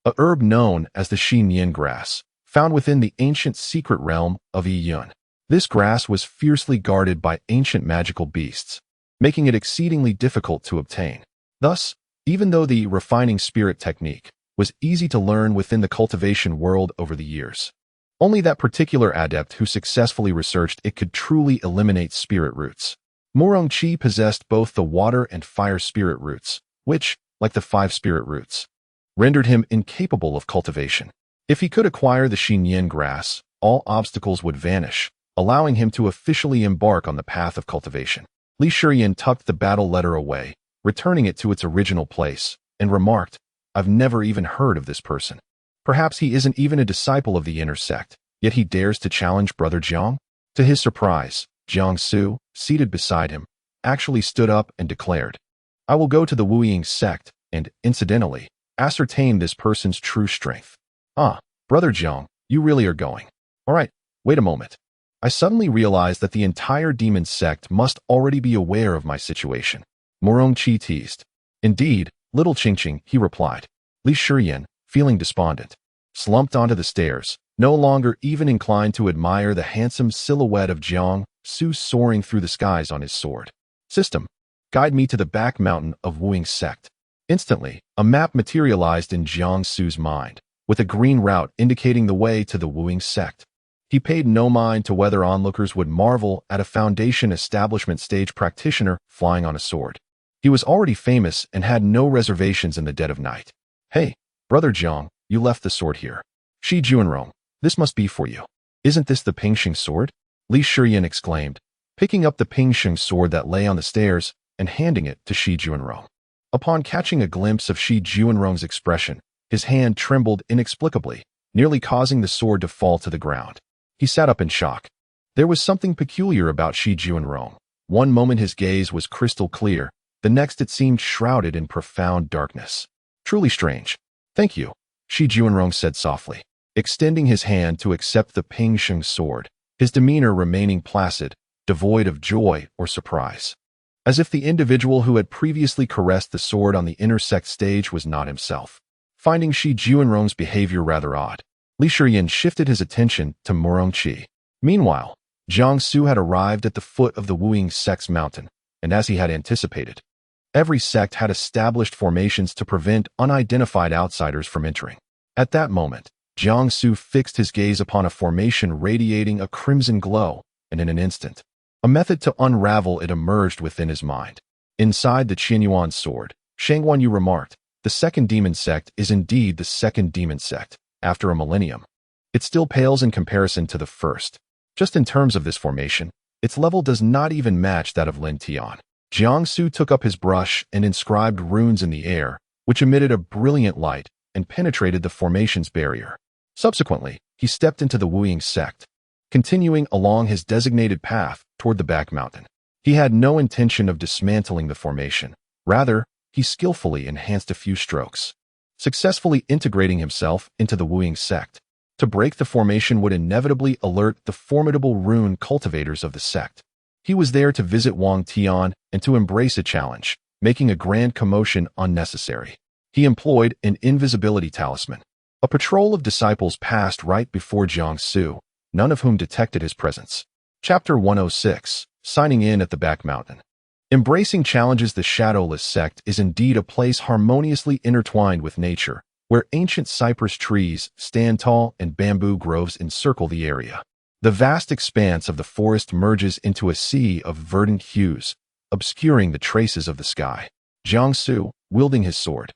a herb known as the Xinyin grass, found within the ancient secret realm of Yiyun. This grass was fiercely guarded by ancient magical beasts, making it exceedingly difficult to obtain. Thus, even though the refining spirit technique was easy to learn within the cultivation world over the years, only that particular adept who successfully researched it could truly eliminate spirit roots. Morongchi possessed both the water and fire spirit roots, which, like the 5 spirit roots, rendered him incapable of cultivation. If he could acquire the Xinyin grass, all obstacles would vanish, allowing him to officially embark on the path of cultivation. Li Shiyin tucked the battle letter away, returning it to its original place, and remarked, "I've never even heard of this person. Perhaps he isn't even a disciple of the inner sect, yet he dares to challenge Brother Zhang?" To his surprise, Jiangsu, seated beside him, actually stood up and declared, "I will go to the Wuying Sect and, incidentally, ascertain this person's true strength." "Ah, Brother Zhang, you really are going. All right, wait a moment. I suddenly realized that the entire demon sect must already be aware of my situation." Morongchi teased. "Indeed, little Qingqing," he replied. Li Shiyin, feeling despondent, slumped onto the stairs, no longer even inclined to admire the handsome silhouette of Jiang Su soaring through the skies on his sword. "System, guide me to the back mountain of Wuying Sect." Instantly, a map materialized in Jiang Su's mind, with a green route indicating the way to the Wuying Sect. He paid no mind to whether onlookers would marvel at a Foundation establishment stage practitioner flying on a sword. He was already famous and had no reservations in the dead of night. "Hey, Brother Zhang, you left the sword here. Shi Juanrong, this must be for you. Isn't this the Pingxing sword?" Li Shiyin exclaimed, picking up the Pingxing sword that lay on the stairs and handing it to Shi Juanrong. Upon catching a glimpse of Shi Juanrong's expression, his hand trembled inexplicably, nearly causing the sword to fall to the ground. He sat up in shock. There was something peculiar about Shi Juanrong. One moment his gaze was crystal clear, the next it seemed shrouded in profound darkness. Truly strange. "Thank you," Shi Juanrong said softly, extending his hand to accept the Pingxing sword, his demeanor remaining placid, devoid of joy or surprise, as if the individual who had previously caressed the sword on the inner sect stage was not himself. Finding Shi Juanrong's behavior rather odd, Li Shiyin shifted his attention to Morongchi. Meanwhile, Jiangsu had arrived at the foot of the Wuying Sect's mountain, and as he had anticipated, every sect had established formations to prevent unidentified outsiders from entering. At that moment, Jiangsu fixed his gaze upon a formation radiating a crimson glow, and in an instant, a method to unravel it emerged within his mind. Inside the Qinyuan sword, Shangguanyu remarked, "The second demon sect is indeed the second demon sect, after a millennium. It still pales in comparison to the first. Just in terms of this formation, its level does not even match that of Lin Tian. Jiangsu took up his brush and inscribed runes in the air, which emitted a brilliant light and penetrated the formation's barrier. Subsequently, he stepped into the Wuying Sect, continuing along his designated path toward the back mountain. He had no intention of dismantling the formation. Rather, he skillfully enhanced a few strokes, successfully integrating himself into the Wuying Sect. To break the formation would inevitably alert the formidable rune cultivators of the sect. He was there to visit Wang Tian and to embrace a challenge, making a grand commotion unnecessary. He employed an invisibility talisman. A patrol of disciples passed right before Jiangsu, none of whom detected his presence. Chapter 106, Signing in at the Back Mountain. Embracing challenges. The Shadowless Sect is indeed a place harmoniously intertwined with nature, where ancient cypress trees stand tall and bamboo groves encircle the area. The vast expanse of the forest merges into a sea of verdant hues, obscuring the traces of the sky. Jiangsu, wielding his sword,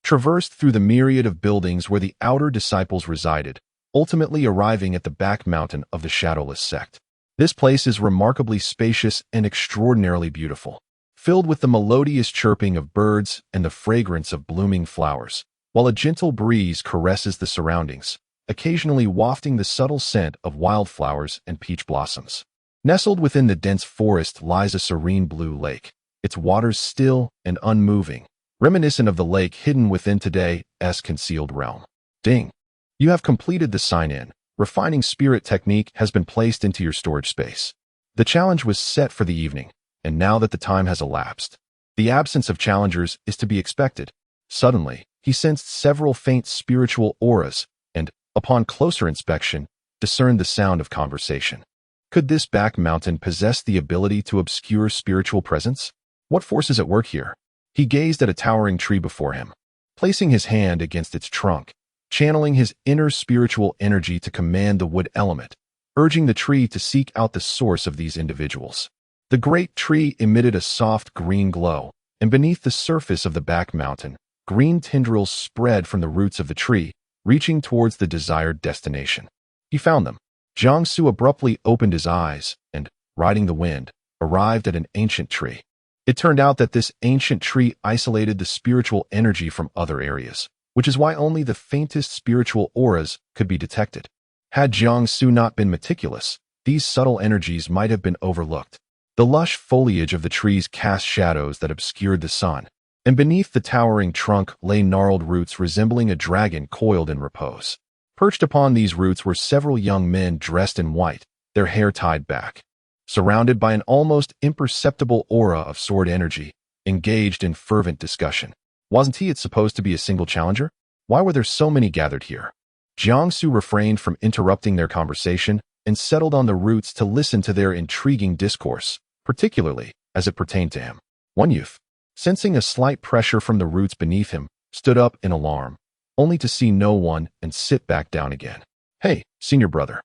traversed through the myriad of buildings where the outer disciples resided, ultimately arriving at the back mountain of the Shadowless Sect. This place is remarkably spacious and extraordinarily beautiful, filled with the melodious chirping of birds and the fragrance of blooming flowers, while a gentle breeze caresses the surroundings, occasionally wafting the subtle scent of wildflowers and peach blossoms. Nestled within the dense forest lies a serene blue lake, its waters still and unmoving, reminiscent of the lake hidden within today's concealed realm. Ding! You have completed the sign-in. Refining spirit technique has been placed into your storage space. The challenge was set for the evening, and now that the time has elapsed, the absence of challengers is to be expected. Suddenly, he sensed several faint spiritual auras and, upon closer inspection, discerned the sound of conversation. Could this back mountain possess the ability to obscure spiritual presence? What force is at work here? He gazed at a towering tree before him, placing his hand against its trunk, channeling his inner spiritual energy to command the wood element, urging the tree to seek out the source of these individuals. The great tree emitted a soft green glow, and beneath the surface of the back mountain, green tendrils spread from the roots of the tree, reaching towards the desired destination. He found them. Jiangsu abruptly opened his eyes and, riding the wind, arrived at an ancient tree. It turned out that this ancient tree isolated the spiritual energy from other areas, which is why only the faintest spiritual auras could be detected. Had Jiangsu not been meticulous, these subtle energies might have been overlooked. The lush foliage of the trees cast shadows that obscured the sun, and beneath the towering trunk lay gnarled roots resembling a dragon coiled in repose. Perched upon these roots were several young men dressed in white, their hair tied back, surrounded by an almost imperceptible aura of sword energy, engaged in fervent discussion. Wasn't it supposed to be a single challenger? Why were there so many gathered here? Jiangsu refrained from interrupting their conversation and settled on the roots to listen to their intriguing discourse, particularly as it pertained to him. One youth, sensing a slight pressure from the roots beneath him, stood up in alarm, only to see no one and sit back down again. Hey, senior brother,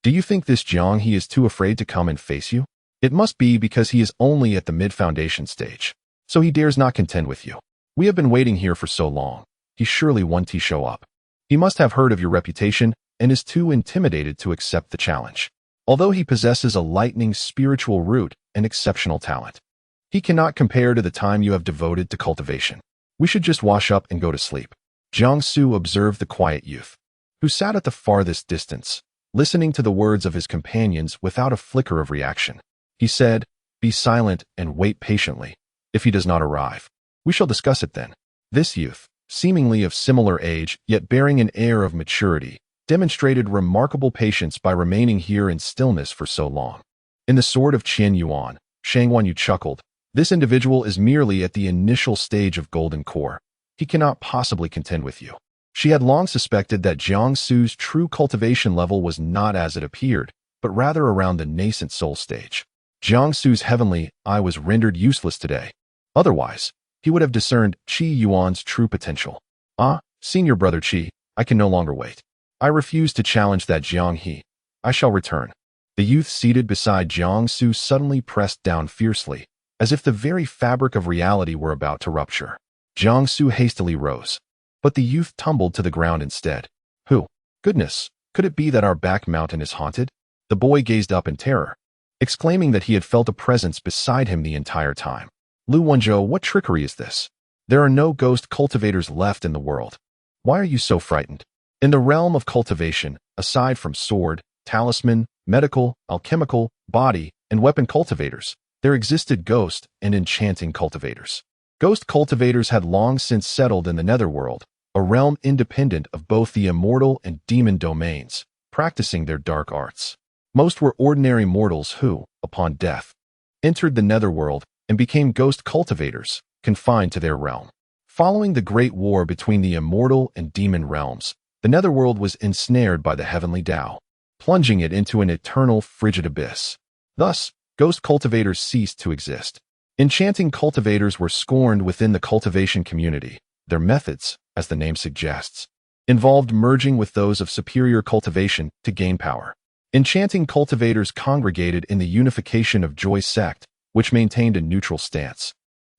do you think this Jiang he is too afraid to come and face you? It must be because he is only at the mid-foundation stage, so he dares not contend with you. We have been waiting here for so long. He surely won't show up. He must have heard of your reputation and is too intimidated to accept the challenge. Although he possesses a lightning spiritual root and exceptional talent, he cannot compare to the time you have devoted to cultivation. We should just wash up and go to sleep. Jiangsu observed the quiet youth, who sat at the farthest distance, listening to the words of his companions without a flicker of reaction. He said, "Be silent and wait patiently. If he does not arrive, we shall discuss it then." This youth, seemingly of similar age yet bearing an air of maturity, demonstrated remarkable patience by remaining here in stillness for so long. In the Sword of Qian Yuan, Shang Wanyu chuckled, "This individual is merely at the initial stage of golden core. He cannot possibly contend with you." She had long suspected that Jiangsu's true cultivation level was not as it appeared, but rather around the nascent soul stage. Jiangsu's heavenly eye was rendered useless today. Otherwise, he would have discerned Qi Yuan's true potential. Senior brother Qi, I can no longer wait. I refuse to challenge that Jiang He. I shall return. The youth seated beside Jiangsu suddenly pressed down fiercely, as if the very fabric of reality were about to rupture. Jiangsu hastily rose, but the youth tumbled to the ground instead. Goodness, could it be that our back mountain is haunted? The boy gazed up in terror, exclaiming that he had felt a presence beside him the entire time. Lu Wenzhou, what trickery is this? There are no ghost cultivators left in the world. Why are you so frightened? In the realm of cultivation, aside from sword, talisman, medical, alchemical, body, and weapon cultivators, there existed ghost and enchanting cultivators. Ghost cultivators had long since settled in the netherworld, a realm independent of both the immortal and demon domains, practicing their dark arts. Most were ordinary mortals who, upon death, entered the netherworld and became ghost cultivators, confined to their realm. Following the great war between the immortal and demon realms, the netherworld was ensnared by the heavenly Tao, plunging it into an eternal frigid abyss. Thus, ghost cultivators ceased to exist. Enchanting cultivators were scorned within the cultivation community. Their methods, as the name suggests, involved merging with those of superior cultivation to gain power. Enchanting cultivators congregated in the unification of Joy Sect, which maintained a neutral stance,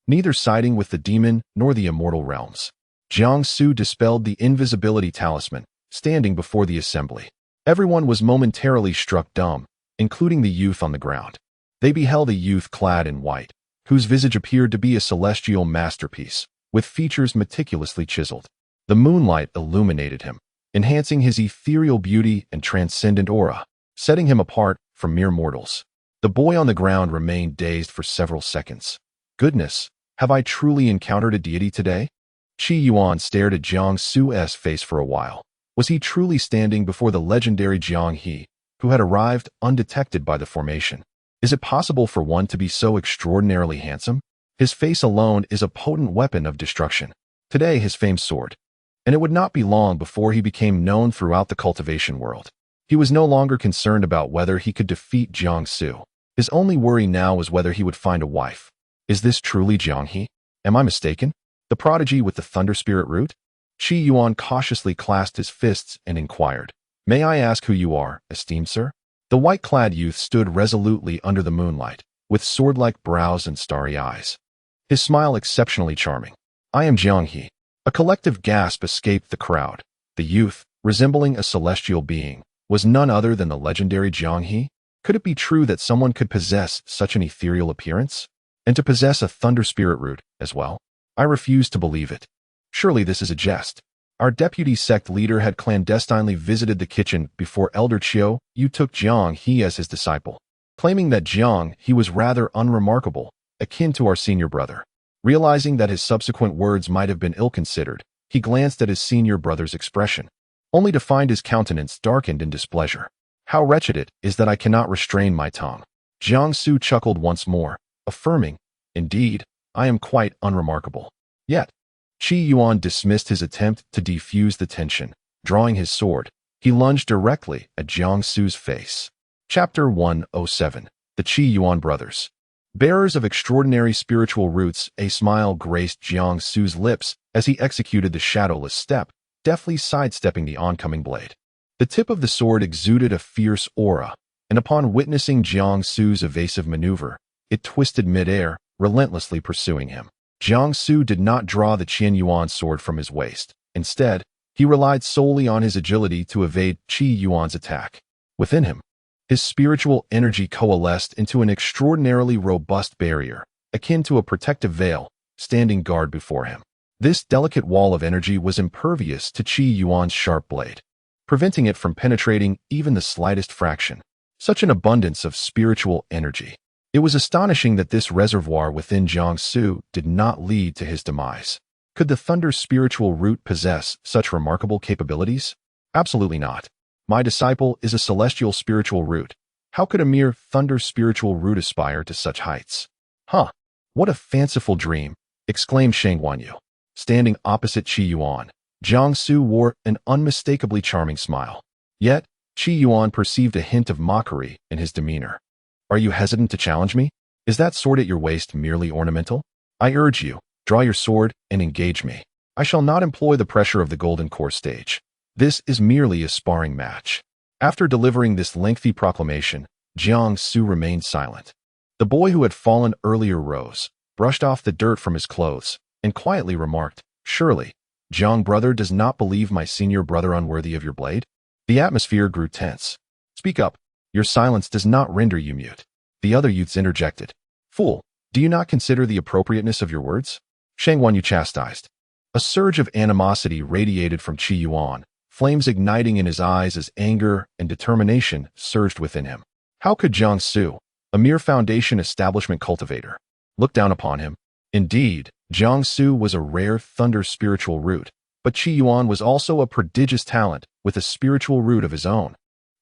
neither siding with the demon nor the immortal realms. Jiang Su dispelled the invisibility talisman, standing before the assembly. Everyone was momentarily struck dumb, including the youth on the ground. They beheld a youth clad in white, whose visage appeared to be a celestial masterpiece, with features meticulously chiseled. The moonlight illuminated him, enhancing his ethereal beauty and transcendent aura, setting him apart from mere mortals. The boy on the ground remained dazed for several seconds. Goodness, have I truly encountered a deity today? Qi Yuan stared at Jiang Su's face for a while. Was he truly standing before the legendary Jiang He, who had arrived undetected by the formation? Is it possible for one to be so extraordinarily handsome? His face alone is a potent weapon of destruction. Today his fame soared, and it would not be long before he became known throughout the cultivation world. He was no longer concerned about whether he could defeat Jiang Su. His only worry now was whether he would find a wife. Is this truly Jiang He? Am I mistaken? The prodigy with the thunder spirit root? Qi Yuan cautiously clasped his fists and inquired, "May I ask who you are, esteemed sir?" The white-clad youth stood resolutely under the moonlight, with sword-like brows and starry eyes. His smile exceptionally charming. "I am Jiang He." A collective gasp escaped the crowd. The youth, resembling a celestial being, was none other than the legendary Jiang He. Could it be true that someone could possess such an ethereal appearance? And to possess a thunder spirit root as well? I refuse to believe it. Surely this is a jest. Our deputy sect leader had clandestinely visited the kitchen before Elder Chiu took Jiang He as his disciple, claiming that Jiang He was rather unremarkable, akin to our senior brother. Realizing that his subsequent words might have been ill-considered, he glanced at his senior brother's expression, only to find his countenance darkened in displeasure. How wretched it is that I cannot restrain my tongue. Jiang Su chuckled once more, affirming, "Indeed, I am quite unremarkable." Yet, Qi Yuan dismissed his attempt to defuse the tension. Drawing his sword, he lunged directly at Jiang Su's face. Chapter 107. The Qi Yuan Brothers. Bearers of extraordinary spiritual roots, a smile graced Jiang Su's lips as he executed the shadowless step, deftly sidestepping the oncoming blade. The tip of the sword exuded a fierce aura, and upon witnessing Jiang Su's evasive maneuver, it twisted mid-air, relentlessly pursuing him. Jiang Su did not draw the Qian Yuan sword from his waist. Instead, he relied solely on his agility to evade Qi Yuan's attack. Within him, his spiritual energy coalesced into an extraordinarily robust barrier, akin to a protective veil, standing guard before him. This delicate wall of energy was impervious to Qi Yuan's sharp blade, preventing it from penetrating even the slightest fraction. Such an abundance of spiritual energy. It was astonishing that this reservoir within Jiang Su did not lead to his demise. Could the thunder spiritual root possess such remarkable capabilities? Absolutely not. My disciple is a celestial spiritual root. How could a mere thunder spiritual root aspire to such heights? Huh, what a fanciful dream, exclaimed Shang Wanyu. Standing opposite Qi Yuan, Jiang Su wore an unmistakably charming smile. Yet, Qi Yuan perceived a hint of mockery in his demeanor. Are you hesitant to challenge me? Is that sword at your waist merely ornamental? I urge you, draw your sword and engage me. I shall not employ the pressure of the Golden Core stage. This is merely a sparring match. After delivering this lengthy proclamation, Jiang Su remained silent. The boy who had fallen earlier rose, brushed off the dirt from his clothes, and quietly remarked, "Surely, Jiang brother does not believe my senior brother unworthy of your blade?" The atmosphere grew tense. "Speak up. Your silence does not render you mute. The other youths interjected. Fool, do you not consider the appropriateness of your words? Shang Wanyu chastised. A surge of animosity radiated from Qi Yuan, flames igniting in his eyes as anger and determination surged within him. How could Jiang Su, a mere foundation establishment cultivator, look down upon him? Indeed, Jiang Su was a rare thunder spiritual root, but Qi Yuan was also a prodigious talent with a spiritual root of his own.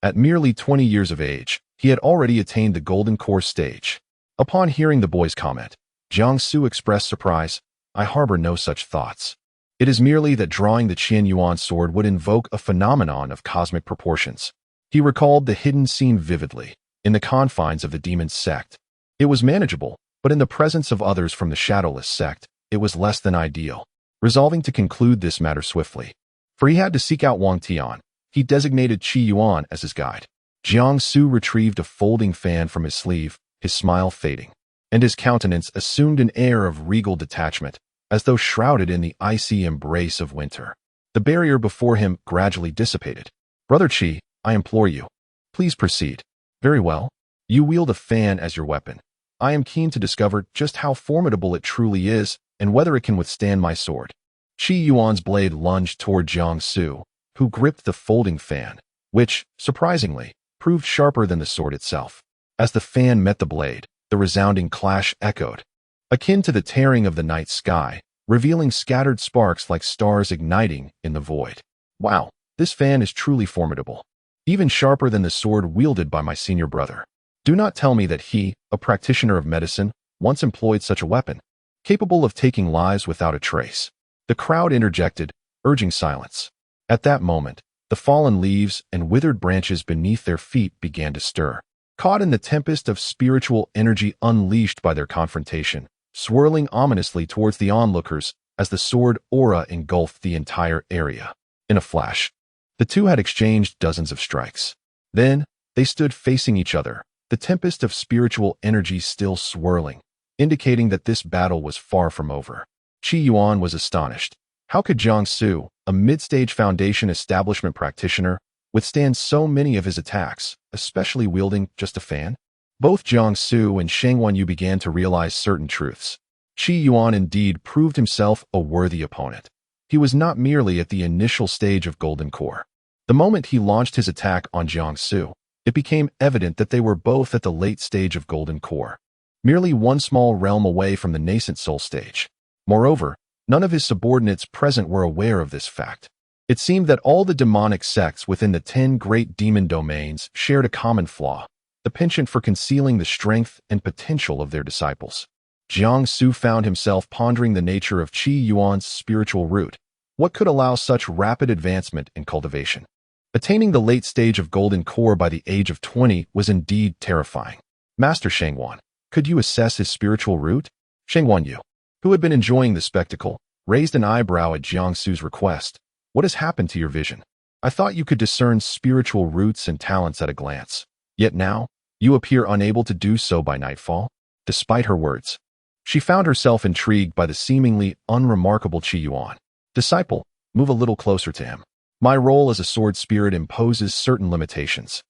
At merely 20 years of age, he had already attained the golden core stage. Upon hearing the boy's comment, Jiang Su expressed surprise. I harbor no such thoughts. It is merely that drawing the Qian Yuan sword would invoke a phenomenon of cosmic proportions. He recalled the hidden scene vividly, in the confines of the demon sect. It was manageable, but in the presence of others from the shadowless sect, it was less than ideal. Resolving to conclude this matter swiftly, for he had to seek out Wang Tian, he designated Qi Yuan as his guide. Jiang Su retrieved a folding fan from his sleeve, his smile fading, and his countenance assumed an air of regal detachment, as though shrouded in the icy embrace of winter. The barrier before him gradually dissipated. Brother Qi, I implore you. Please proceed. Very well. You wield a fan as your weapon. I am keen to discover just how formidable it truly is and whether it can withstand my sword. Qi Yuan's blade lunged toward Jiang Su, who gripped the folding fan, which, surprisingly, proved sharper than the sword itself. As the fan met the blade, the resounding clash echoed, akin to the tearing of the night sky, revealing scattered sparks like stars igniting in the void. Wow, this fan is truly formidable. Even sharper than the sword wielded by my senior brother. Do not tell me that he, a practitioner of medicine, once employed such a weapon, capable of taking lives without a trace. The crowd interjected, urging silence. At that moment, the fallen leaves and withered branches beneath their feet began to stir, caught in the tempest of spiritual energy unleashed by their confrontation, swirling ominously towards the onlookers as the sword aura engulfed the entire area. In a flash, the two had exchanged dozens of strikes. Then, they stood facing each other, the tempest of spiritual energy still swirling, indicating that this battle was far from over. Qi Yuan was astonished. How could Jiang Su, a mid-stage foundation establishment practitioner, withstand so many of his attacks, especially wielding just a fan? Both Jiang Su and Shang Wanyu began to realize certain truths. Qi Yuan indeed proved himself a worthy opponent. He was not merely at the initial stage of Golden Core. The moment he launched his attack on Jiang Su, it became evident that they were both at the late stage of Golden Core, merely one small realm away from the nascent soul stage. Moreover, none of his subordinates present were aware of this fact. It seemed that all the demonic sects within the 10 great demon domains shared a common flaw, the penchant for concealing the strength and potential of their disciples. Jiang Su found himself pondering the nature of Qi Yuan's spiritual root. What could allow such rapid advancement in cultivation? Attaining the late stage of Golden Core by the age of 20 was indeed terrifying. Master Shangwan, could you assess his spiritual root? Shang Wanyu, who had been enjoying the spectacle, raised an eyebrow at Jiang Su's request. What has happened to your vision? I thought you could discern spiritual roots and talents at a glance. Yet now, you appear unable to do so by nightfall. Despite her words, she found herself intrigued by the seemingly unremarkable Qi Yuan. Disciple, move a little closer to him. My role as a sword spirit imposes certain limitations.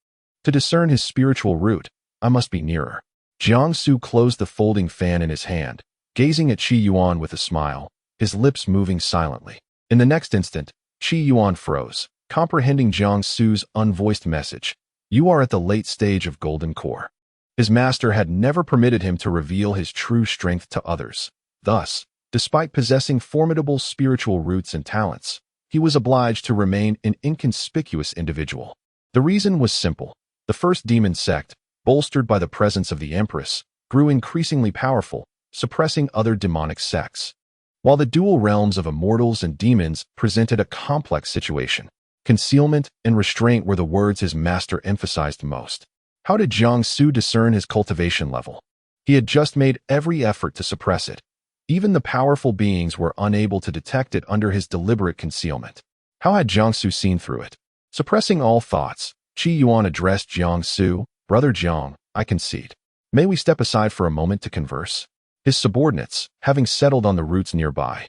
To discern his spiritual root, I must be nearer. Jiang Su closed the folding fan in his hand, gazing at Qi Yuan with a smile, his lips moving silently. In the next instant, Qi Yuan froze, comprehending Jiang Su's unvoiced message. You are at the late stage of Golden Core. His master had never permitted him to reveal his true strength to others. Thus, despite possessing formidable spiritual roots and talents, he was obliged to remain an inconspicuous individual. The reason was simple. The first demon sect, bolstered by the presence of the Empress, grew increasingly powerful, suppressing other demonic sects. While the dual realms of immortals and demons presented a complex situation, concealment and restraint were the words his master emphasized most. How did Jiang Su discern his cultivation level? He had just made every effort to suppress it. Even the powerful beings were unable to detect it under his deliberate concealment. How had Jiang Su seen through it? Suppressing all thoughts, Qi Yuan addressed Jiang Su. Brother Jiang, I concede. May we step aside for a moment to converse? His subordinates, having settled on the roots nearby,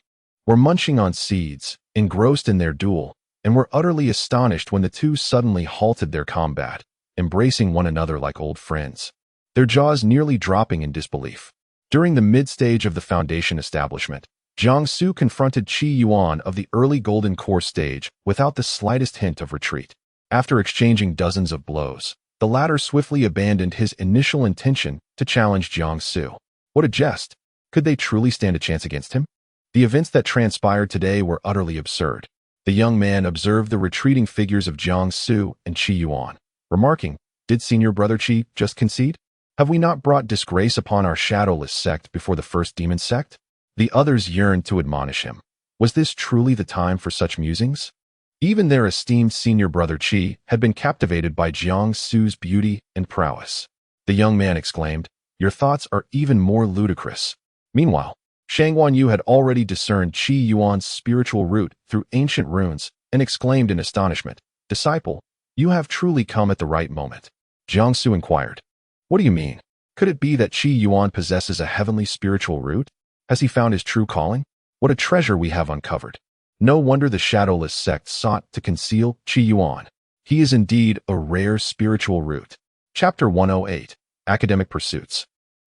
were munching on seeds, engrossed in their duel, and were utterly astonished when the two suddenly halted their combat, embracing one another like old friends, their jaws nearly dropping in disbelief. During the mid-stage of the Foundation establishment, Jiang Su confronted Qi Yuan of the early Golden Core stage without the slightest hint of retreat. After exchanging dozens of blows, the latter swiftly abandoned his initial intention to challenge Jiang Su. What a jest! Could they truly stand a chance against him? The events that transpired today were utterly absurd. The young man observed the retreating figures of Jiang Su and Qi Yuan, remarking, "Did senior brother Qi just concede? Have we not brought disgrace upon our shadowless sect before the first demon sect?" The others yearned to admonish him. Was this truly the time for such musings? Even their esteemed senior brother Qi had been captivated by Jiang Su's beauty and prowess. The young man exclaimed, "Your thoughts are even more ludicrous." Meanwhile, Shang Wanyu had already discerned Qi Yuan's spiritual root through ancient runes and exclaimed in astonishment, "Disciple, you have truly come at the right moment." Jiang Su inquired, "What do you mean? Could it be that Qi Yuan possesses a heavenly spiritual root? Has he found his true calling? What a treasure we have uncovered. No wonder the shadowless sect sought to conceal Qi Yuan. He is indeed a rare spiritual root." Chapter 108, Academic Pursuits.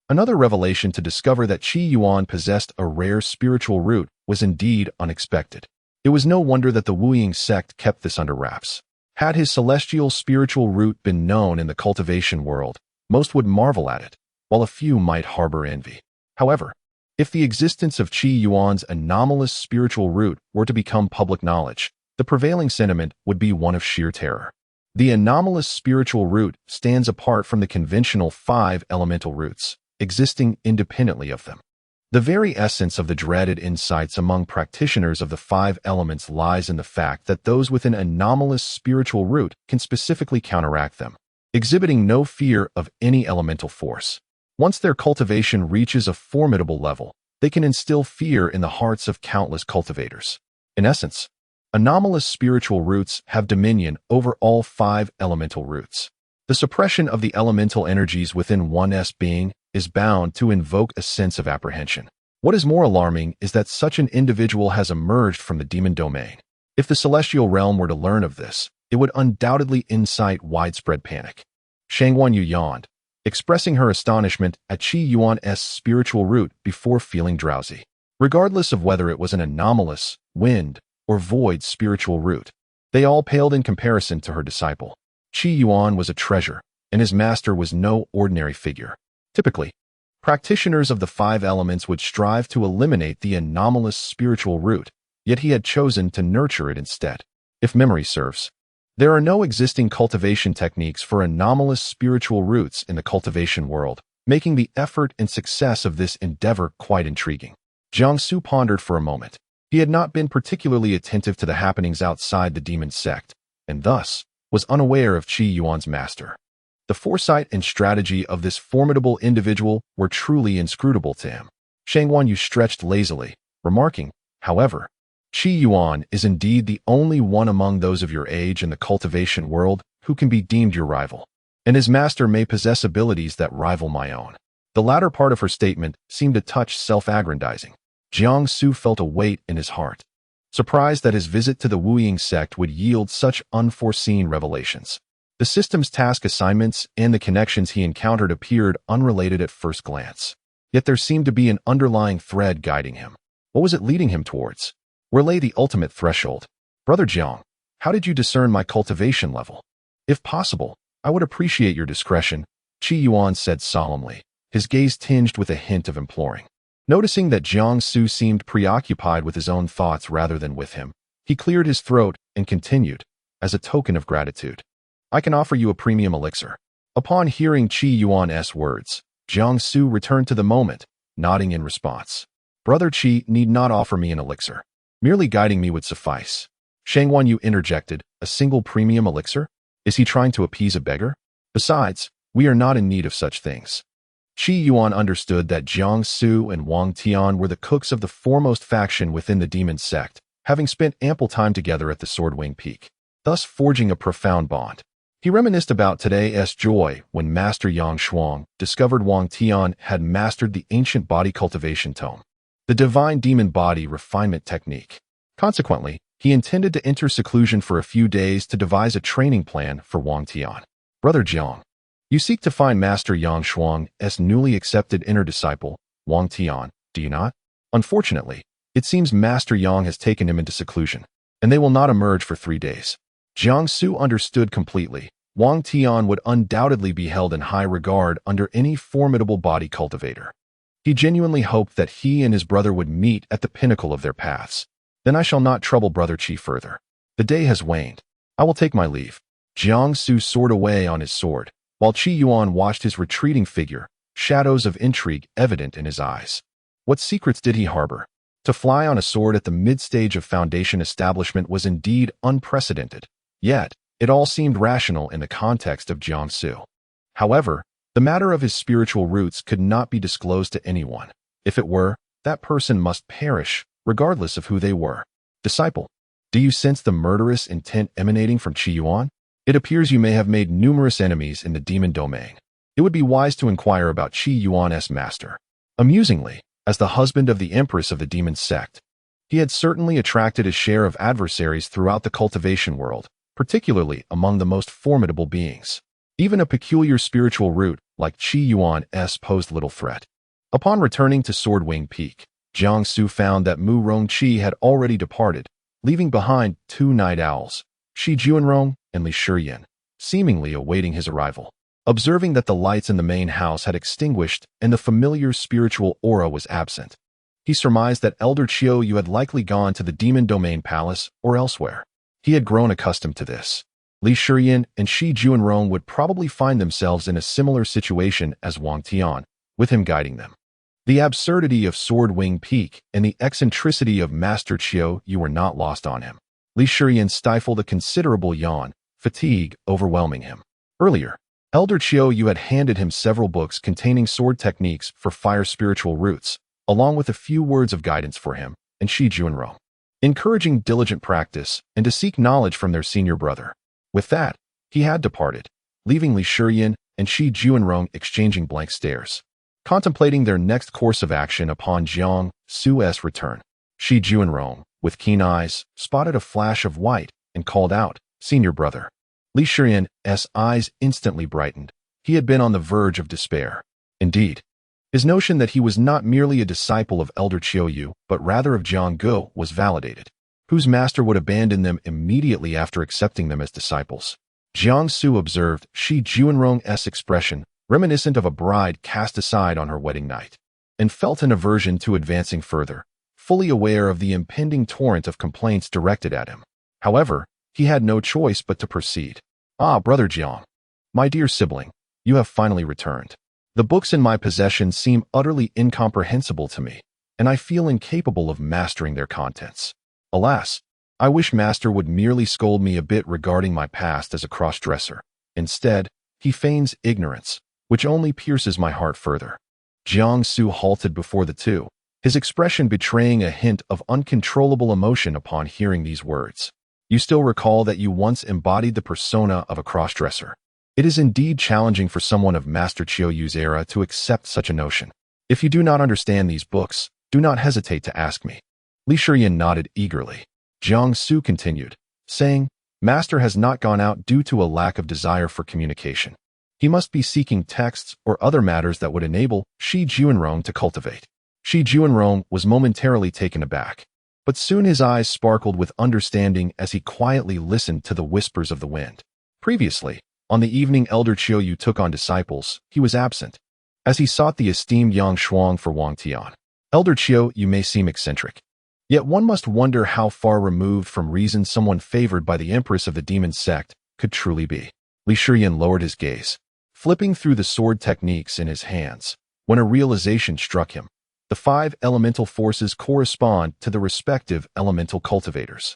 Another revelation to discover that Qi Yuan possessed a rare spiritual root was indeed unexpected. It was no wonder that the Wuying sect kept this under wraps. Had his celestial spiritual root been known in the cultivation world, most would marvel at it, while a few might harbor envy. However, if the existence of Qi Yuan's anomalous spiritual root were to become public knowledge, the prevailing sentiment would be one of sheer terror. The anomalous spiritual root stands apart from the conventional 5 elemental roots, existing independently of them. The very essence of the dreaded insights among practitioners of the 5 elements lies in the fact that those with an anomalous spiritual root can specifically counteract them, exhibiting no fear of any elemental force. Once their cultivation reaches a formidable level, they can instill fear in the hearts of countless cultivators. In essence, anomalous spiritual roots have dominion over all 5 elemental roots. The suppression of the elemental energies within one's being is bound to invoke a sense of apprehension. What is more alarming is that such an individual has emerged from the demon domain. If the celestial realm were to learn of this, it would undoubtedly incite widespread panic. Shang Wanyu yawned, expressing her astonishment at Qi Yuan's spiritual root before feeling drowsy. Regardless of whether it was an anomalous, wind, or void spiritual root, they all paled in comparison to her disciple. Qi Yuan was a treasure, and his master was no ordinary figure. Typically, practitioners of the 5 elements would strive to eliminate the anomalous spiritual root, yet he had chosen to nurture it instead. If memory serves, there are no existing cultivation techniques for anomalous spiritual roots in the cultivation world, making the effort and success of this endeavor quite intriguing. Jiang Su pondered for a moment. He had not been particularly attentive to the happenings outside the demon sect, and thus was unaware of Qi Yuan's master. The foresight and strategy of this formidable individual were truly inscrutable to him. Shang Wanyu stretched lazily, remarking, "However, Qi Yuan is indeed the only one among those of your age in the cultivation world who can be deemed your rival, and his master may possess abilities that rival my own." The latter part of her statement seemed a touch self-aggrandizing. Jiang Su felt a weight in his heart, surprised that his visit to the Wuying sect would yield such unforeseen revelations. The system's task assignments and the connections he encountered appeared unrelated at first glance. Yet there seemed to be an underlying thread guiding him. What was it leading him towards? Where lay the ultimate threshold? "Brother Jiang, how did you discern my cultivation level? If possible, I would appreciate your discretion," Qi Yuan said solemnly, his gaze tinged with a hint of imploring. Noticing that Jiang Su seemed preoccupied with his own thoughts rather than with him, he cleared his throat and continued, "As a token of gratitude, I can offer you a premium elixir." Upon hearing Qi Yuan's words, Jiang Su returned to the moment, nodding in response. "Brother Qi need not offer me an elixir. Merely guiding me would suffice." Shang Wanyu interjected, "A single premium elixir? Is he trying to appease a beggar? Besides, we are not in need of such things." Qi Yuan understood that Jiang Su and Wang Tian were the cooks of the foremost faction within the demon sect, having spent ample time together at the Swordwing Peak, thus forging a profound bond. He reminisced about today's joy when Master Yang Shuang discovered Wang Tian had mastered the ancient body cultivation tome, the divine demon body refinement technique. Consequently, he intended to enter seclusion for a few days to devise a training plan for Wang Tian. Brother Jiang, you seek to find Master Yang Shuang's newly accepted inner disciple, Wang Tian, do you not? Unfortunately, it seems Master Yang has taken him into seclusion, and they will not emerge for 3 days. Jiang Su understood completely. Wang Tian would undoubtedly be held in high regard under any formidable body cultivator. He genuinely hoped that he and his brother would meet at the pinnacle of their paths. Then I shall not trouble Brother Qi further. The day has waned. I will take my leave. Jiang Su soared away on his sword, while Qi Yuan watched his retreating figure, shadows of intrigue evident in his eyes. What secrets did he harbor? To fly on a sword at the mid-stage of Foundation establishment was indeed unprecedented. Yet, it all seemed rational in the context of Jiang Su. However, the matter of his spiritual roots could not be disclosed to anyone. If it were, that person must perish, regardless of who they were. Disciple, do you sense the murderous intent emanating from Qi Yuan? It appears you may have made numerous enemies in the demon domain. It would be wise to inquire about Qi Yuan's master. Amusingly, as the husband of the Empress of the demon sect, he had certainly attracted a share of adversaries throughout the cultivation world, particularly among the most formidable beings. Even a peculiar spiritual root like Qi Yuan's posed little threat. Upon returning to Swordwing Peak, Jiang Su found that Mu Rongqi had already departed, leaving behind 2 night owls, Shi Juanrong and Li Shiyan, seemingly awaiting his arrival. Observing that the lights in the main house had extinguished and the familiar spiritual aura was absent, he surmised that Elder Qiu Yu had likely gone to the Demon Domain Palace or elsewhere. He had grown accustomed to this. Li Shiyan and Shi Juanrong would probably find themselves in a similar situation as Wang Tian, with him guiding them. The absurdity of Swordwing Peak and the eccentricity of Master Qiu Yu were not lost on him. Li Shiyan stifled a considerable yawn, fatigue overwhelming him. Earlier, Elder Qiu Yu had handed him several books containing sword techniques for fire spiritual roots, along with a few words of guidance for him and Shi Juanrong, encouraging diligent practice and to seek knowledge from their senior brother. With that, he had departed, leaving Li Shiyan and Shi Juanrong exchanging blank stares, contemplating their next course of action upon Jiang Su's return. Shi Juanrong, with keen eyes, spotted a flash of white and called out, "Senior brother." Li Shiyan's eyes instantly brightened. He had been on the verge of despair. Indeed, his notion that he was not merely a disciple of Elder Qiu Yu, but rather of Jiang Gu was validated, whose master would abandon them immediately after accepting them as disciples. Jiang Su observed Shi Juanrong's expression, reminiscent of a bride cast aside on her wedding night, and felt an aversion to advancing further, fully aware of the impending torrent of complaints directed at him. However, he had no choice but to proceed. "Ah, Brother Jiang, my dear sibling, you have finally returned. The books in my possession seem utterly incomprehensible to me, and I feel incapable of mastering their contents. Alas, I wish Master would merely scold me a bit regarding my past as a cross-dresser. Instead, he feigns ignorance, which only pierces my heart further." Jiang Su halted before the two, his expression betraying a hint of uncontrollable emotion upon hearing these words. "You still recall that you once embodied the persona of a cross-dresser. It is indeed challenging for someone of Master Qiu Yu's era to accept such a notion. If you do not understand these books, do not hesitate to ask me." Li Shiyan nodded eagerly. Jiang Su continued, saying, "Master has not gone out due to a lack of desire for communication. He must be seeking texts or other matters that would enable Shi Juanrong to cultivate." Shi Juanrong was momentarily taken aback, but soon his eyes sparkled with understanding as he quietly listened to the whispers of the wind. Previously, on the evening Elder Qiu Yu took on disciples, he was absent, as he sought the esteemed Yang Shuang for Wang Tian. Elder Qiu Yu may seem eccentric, yet one must wonder how far removed from reason someone favored by the Empress of the demon sect could truly be. Li Shiyan lowered his gaze, flipping through the sword techniques in his hands, when a realization struck him. The 5 elemental forces correspond to the respective elemental cultivators.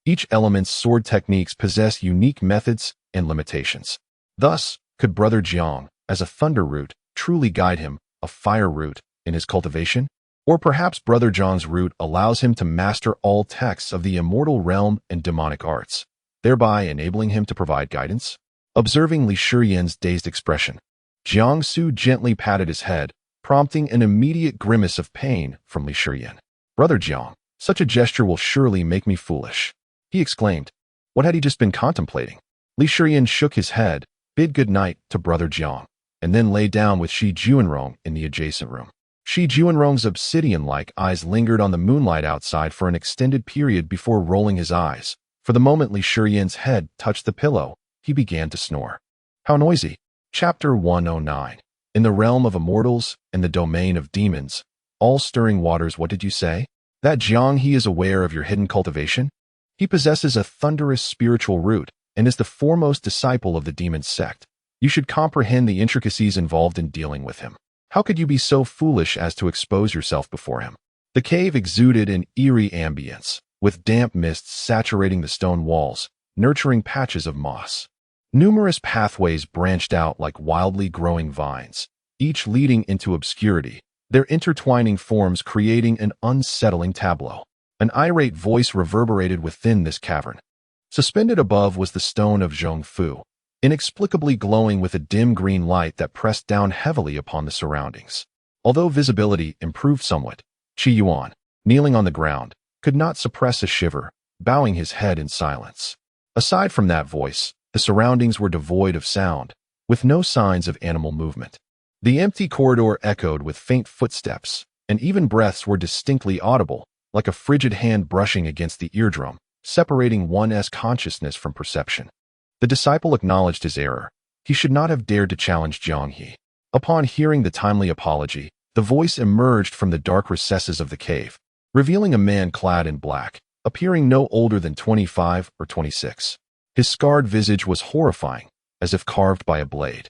Each element's sword techniques possess unique methods and limitations. Thus, could Brother Jiang, as a thunder root, truly guide him, a fire root, in his cultivation? Or perhaps Brother Jiang's root allows him to master all texts of the immortal realm and demonic arts, thereby enabling him to provide guidance? Observing Li Shiyan's dazed expression, Jiang Su gently patted his head, prompting an immediate grimace of pain from Li Shiyan. "Brother Jiang, such a gesture will surely make me foolish," he exclaimed. What had he just been contemplating? Li Shiyan shook his head, bid good night to Brother Jiang, and then lay down with Shi Juanrong in the adjacent room. Shi Juanrong's obsidian-like eyes lingered on the moonlight outside for an extended period before rolling his eyes. For the moment Li Shiyan's head touched the pillow, he began to snore. How noisy! Chapter 109. In the realm of immortals and the domain of demons, all stirring waters, what did you say? That Jiang he is aware of your hidden cultivation? He possesses a thunderous spiritual root and is the foremost disciple of the demon sect. You should comprehend the intricacies involved in dealing with him. How could you be so foolish as to expose yourself before him? The cave exuded an eerie ambience, with damp mists saturating the stone walls, nurturing patches of moss. Numerous pathways branched out like wildly growing vines, each leading into obscurity, their intertwining forms creating an unsettling tableau. An irate voice reverberated within this cavern. Suspended above was the stone of Zhongfu, inexplicably glowing with a dim green light that pressed down heavily upon the surroundings. Although visibility improved somewhat, Qi Yuan, kneeling on the ground, could not suppress a shiver, bowing his head in silence. Aside from that voice, the surroundings were devoid of sound, with no signs of animal movement. The empty corridor echoed with faint footsteps, and even breaths were distinctly audible, like a frigid hand brushing against the eardrum, separating one's consciousness from perception. The disciple acknowledged his error. He should not have dared to challenge Jiang He. Upon hearing the timely apology, the voice emerged from the dark recesses of the cave, revealing a man clad in black, appearing no older than 25 or 26. His scarred visage was horrifying, as if carved by a blade.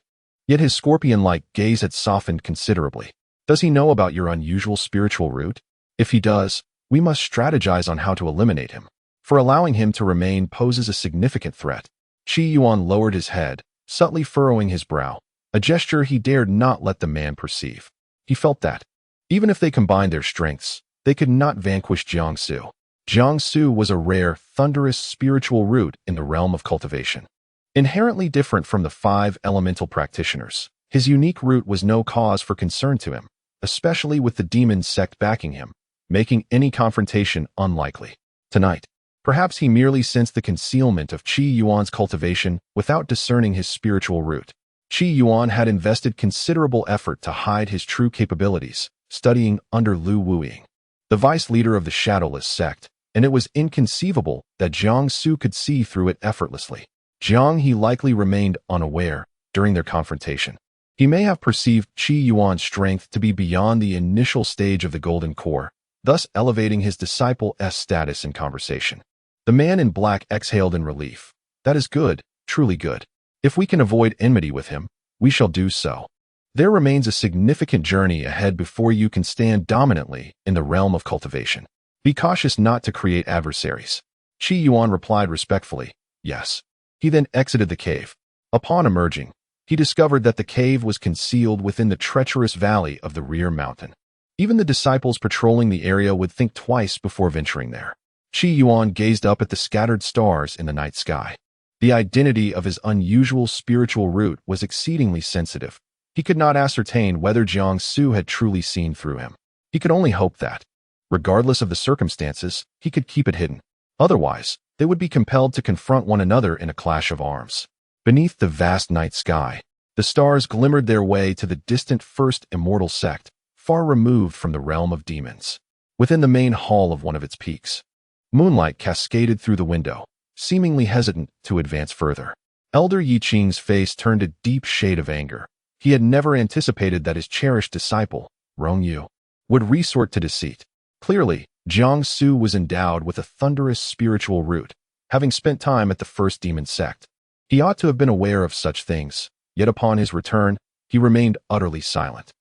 Yet his scorpion-like gaze had softened considerably. Does he know about your unusual spiritual root? If he does, we must strategize on how to eliminate him. For allowing him to remain poses a significant threat. Qi Yuan lowered his head, subtly furrowing his brow, a gesture he dared not let the man perceive. He felt that, even if they combined their strengths, they could not vanquish Jiangsu. Jiangsu was a rare, thunderous spiritual root in the realm of cultivation. Inherently different from the 5 elemental practitioners, his unique root was no cause for concern to him, especially with the demon sect backing him, making any confrontation unlikely. Tonight, perhaps he merely sensed the concealment of Qi Yuan's cultivation without discerning his spiritual root. Qi Yuan had invested considerable effort to hide his true capabilities, studying under Lu Wuying, the vice leader of the Shadowless sect, and it was inconceivable that Jiangsu could see through it effortlessly. Jiang He likely remained unaware during their confrontation. He may have perceived Qi Yuan's strength to be beyond the initial stage of the Golden Core, thus elevating his disciple's status in conversation. The man in black exhaled in relief. That is good, truly good. If we can avoid enmity with him, we shall do so. There remains a significant journey ahead before you can stand dominantly in the realm of cultivation. Be cautious not to create adversaries. Qi Yuan replied respectfully, yes. He then exited the cave. Upon emerging, he discovered that the cave was concealed within the treacherous valley of the rear mountain. Even the disciples patrolling the area would think twice before venturing there. Qi Yuan gazed up at the scattered stars in the night sky. The identity of his unusual spiritual root was exceedingly sensitive. He could not ascertain whether Jiangsu had truly seen through him. He could only hope that, regardless of the circumstances, he could keep it hidden. Otherwise, they would be compelled to confront one another in a clash of arms. Beneath the vast night sky, the stars glimmered their way to the distant first immortal sect, far removed from the realm of demons. Within the main hall of one of its peaks, moonlight cascaded through the window, seemingly hesitant to advance further. Elder Yi Qing's face turned a deep shade of anger. He had never anticipated that his cherished disciple, Rong Yu, would resort to deceit. Clearly, Jiangsu was endowed with a thunderous spiritual root, having spent time at the first demon sect. He ought to have been aware of such things, yet upon his return, he remained utterly silent.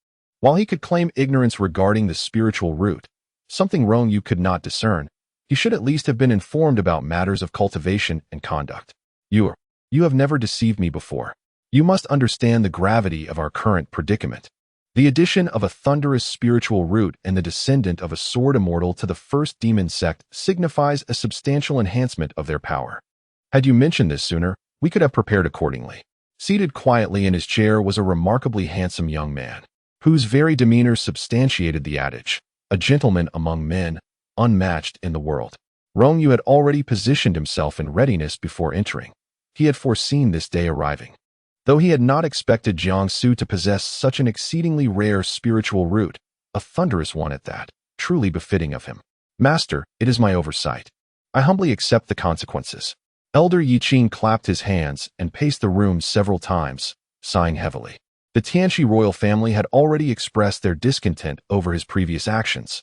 While he could claim ignorance regarding the spiritual root, something Rong Yu could not discern, he should at least have been informed about matters of cultivation and conduct. You have never deceived me before. You must understand the gravity of our current predicament. The addition of a thunderous spiritual root and the descendant of a sword immortal to the first demon sect signifies a substantial enhancement of their power. Had you mentioned this sooner, we could have prepared accordingly. Seated quietly in his chair was a remarkably handsome young man, whose very demeanor substantiated the adage, a gentleman among men, unmatched in the world. Rong Yu had already positioned himself in readiness before entering. He had foreseen this day arriving. Though he had not expected Jiangsu to possess such an exceedingly rare spiritual root, a thunderous one at that, truly befitting of him. Master, it is my oversight. I humbly accept the consequences. Elder Yiqing clapped his hands and paced the room several times, sighing heavily. The Tianqi royal family had already expressed their discontent over his previous actions,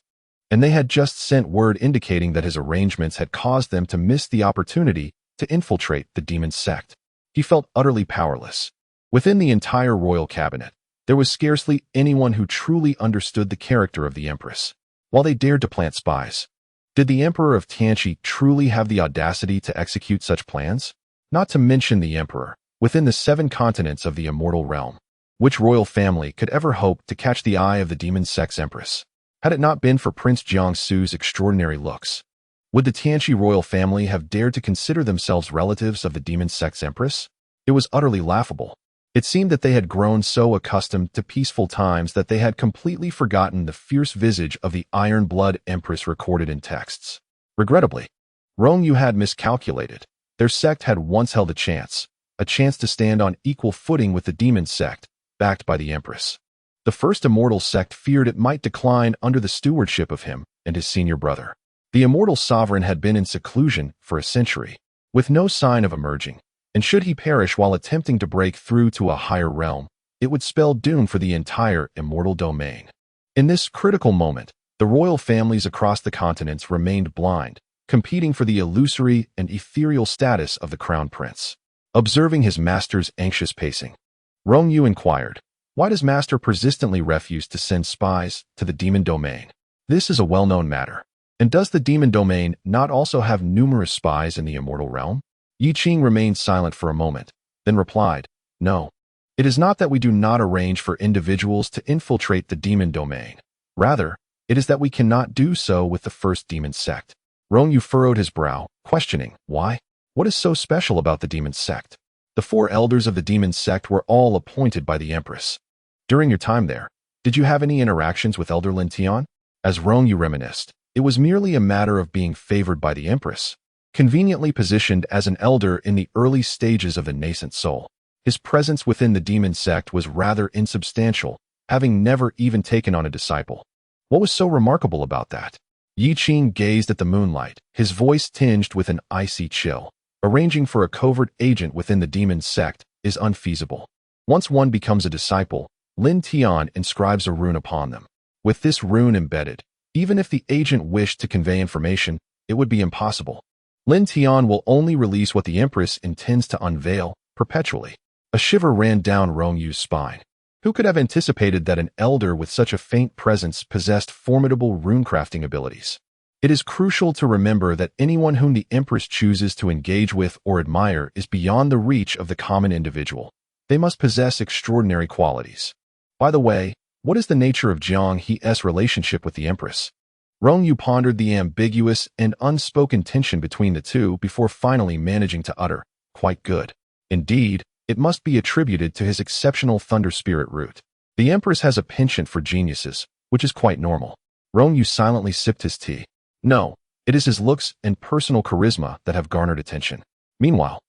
and they had just sent word indicating that his arrangements had caused them to miss the opportunity to infiltrate the demon sect. He felt utterly powerless. Within the entire royal cabinet, there was scarcely anyone who truly understood the character of the Empress. While they dared to plant spies, did the Emperor of Tianqi truly have the audacity to execute such plans? Not to mention the Emperor, within the 7 continents of the immortal realm. Which royal family could ever hope to catch the eye of the demon sect's Empress? Had it not been for Prince Jiangsu's extraordinary looks, would the Tianqi royal family have dared to consider themselves relatives of the demon sect's Empress? It was utterly laughable. It seemed that they had grown so accustomed to peaceful times that they had completely forgotten the fierce visage of the iron-blood Empress recorded in texts. Regrettably, Rongyu had miscalculated. Their sect had once held a chance to stand on equal footing with the demon sect, backed by the Empress. The first immortal sect feared it might decline under the stewardship of him and his senior brother. The immortal sovereign had been in seclusion for a century, with no sign of emerging, and should he perish while attempting to break through to a higher realm, it would spell doom for the entire immortal domain. In this critical moment, the royal families across the continents remained blind, competing for the illusory and ethereal status of the crown prince. Observing his master's anxious pacing, Rongyu inquired, "Why does master persistently refuse to send spies to the demon domain? This is a well-known matter. And does the demon domain not also have numerous spies in the immortal realm?" Yiqing remained silent for a moment, then replied, "No. It is not that we do not arrange for individuals to infiltrate the demon domain. Rather, it is that we cannot do so with the first demon sect." Rongyu furrowed his brow, questioning, "Why? What is so special about the demon sect?" The 4 elders of the demon sect were all appointed by the Empress. "During your time there, did you have any interactions with Elder Lin Tian?" As Rongyu reminisced, it was merely a matter of being favored by the Empress. Conveniently positioned as an elder in the early stages of the nascent soul, his presence within the demon sect was rather insubstantial, having never even taken on a disciple. What was so remarkable about that? Yiqing gazed at the moonlight, his voice tinged with an icy chill. Arranging for a covert agent within the demon sect is unfeasible. Once one becomes a disciple, Lin Tian inscribes a rune upon them. With this rune embedded, even if the agent wished to convey information, it would be impossible. Lin Tian will only release what the Empress intends to unveil, perpetually. A shiver ran down Rongyu's spine. Who could have anticipated that an elder with such a faint presence possessed formidable runecrafting abilities? It is crucial to remember that anyone whom the Empress chooses to engage with or admire is beyond the reach of the common individual. They must possess extraordinary qualities. By the way, what is the nature of Jiang He's relationship with the Empress? Rongyu pondered the ambiguous and unspoken tension between the two before finally managing to utter, "Quite good." Indeed, it must be attributed to his exceptional thunder spirit root. The Empress has a penchant for geniuses, which is quite normal. Rongyu silently sipped his tea. No, it is his looks and personal charisma that have garnered attention. Meanwhile,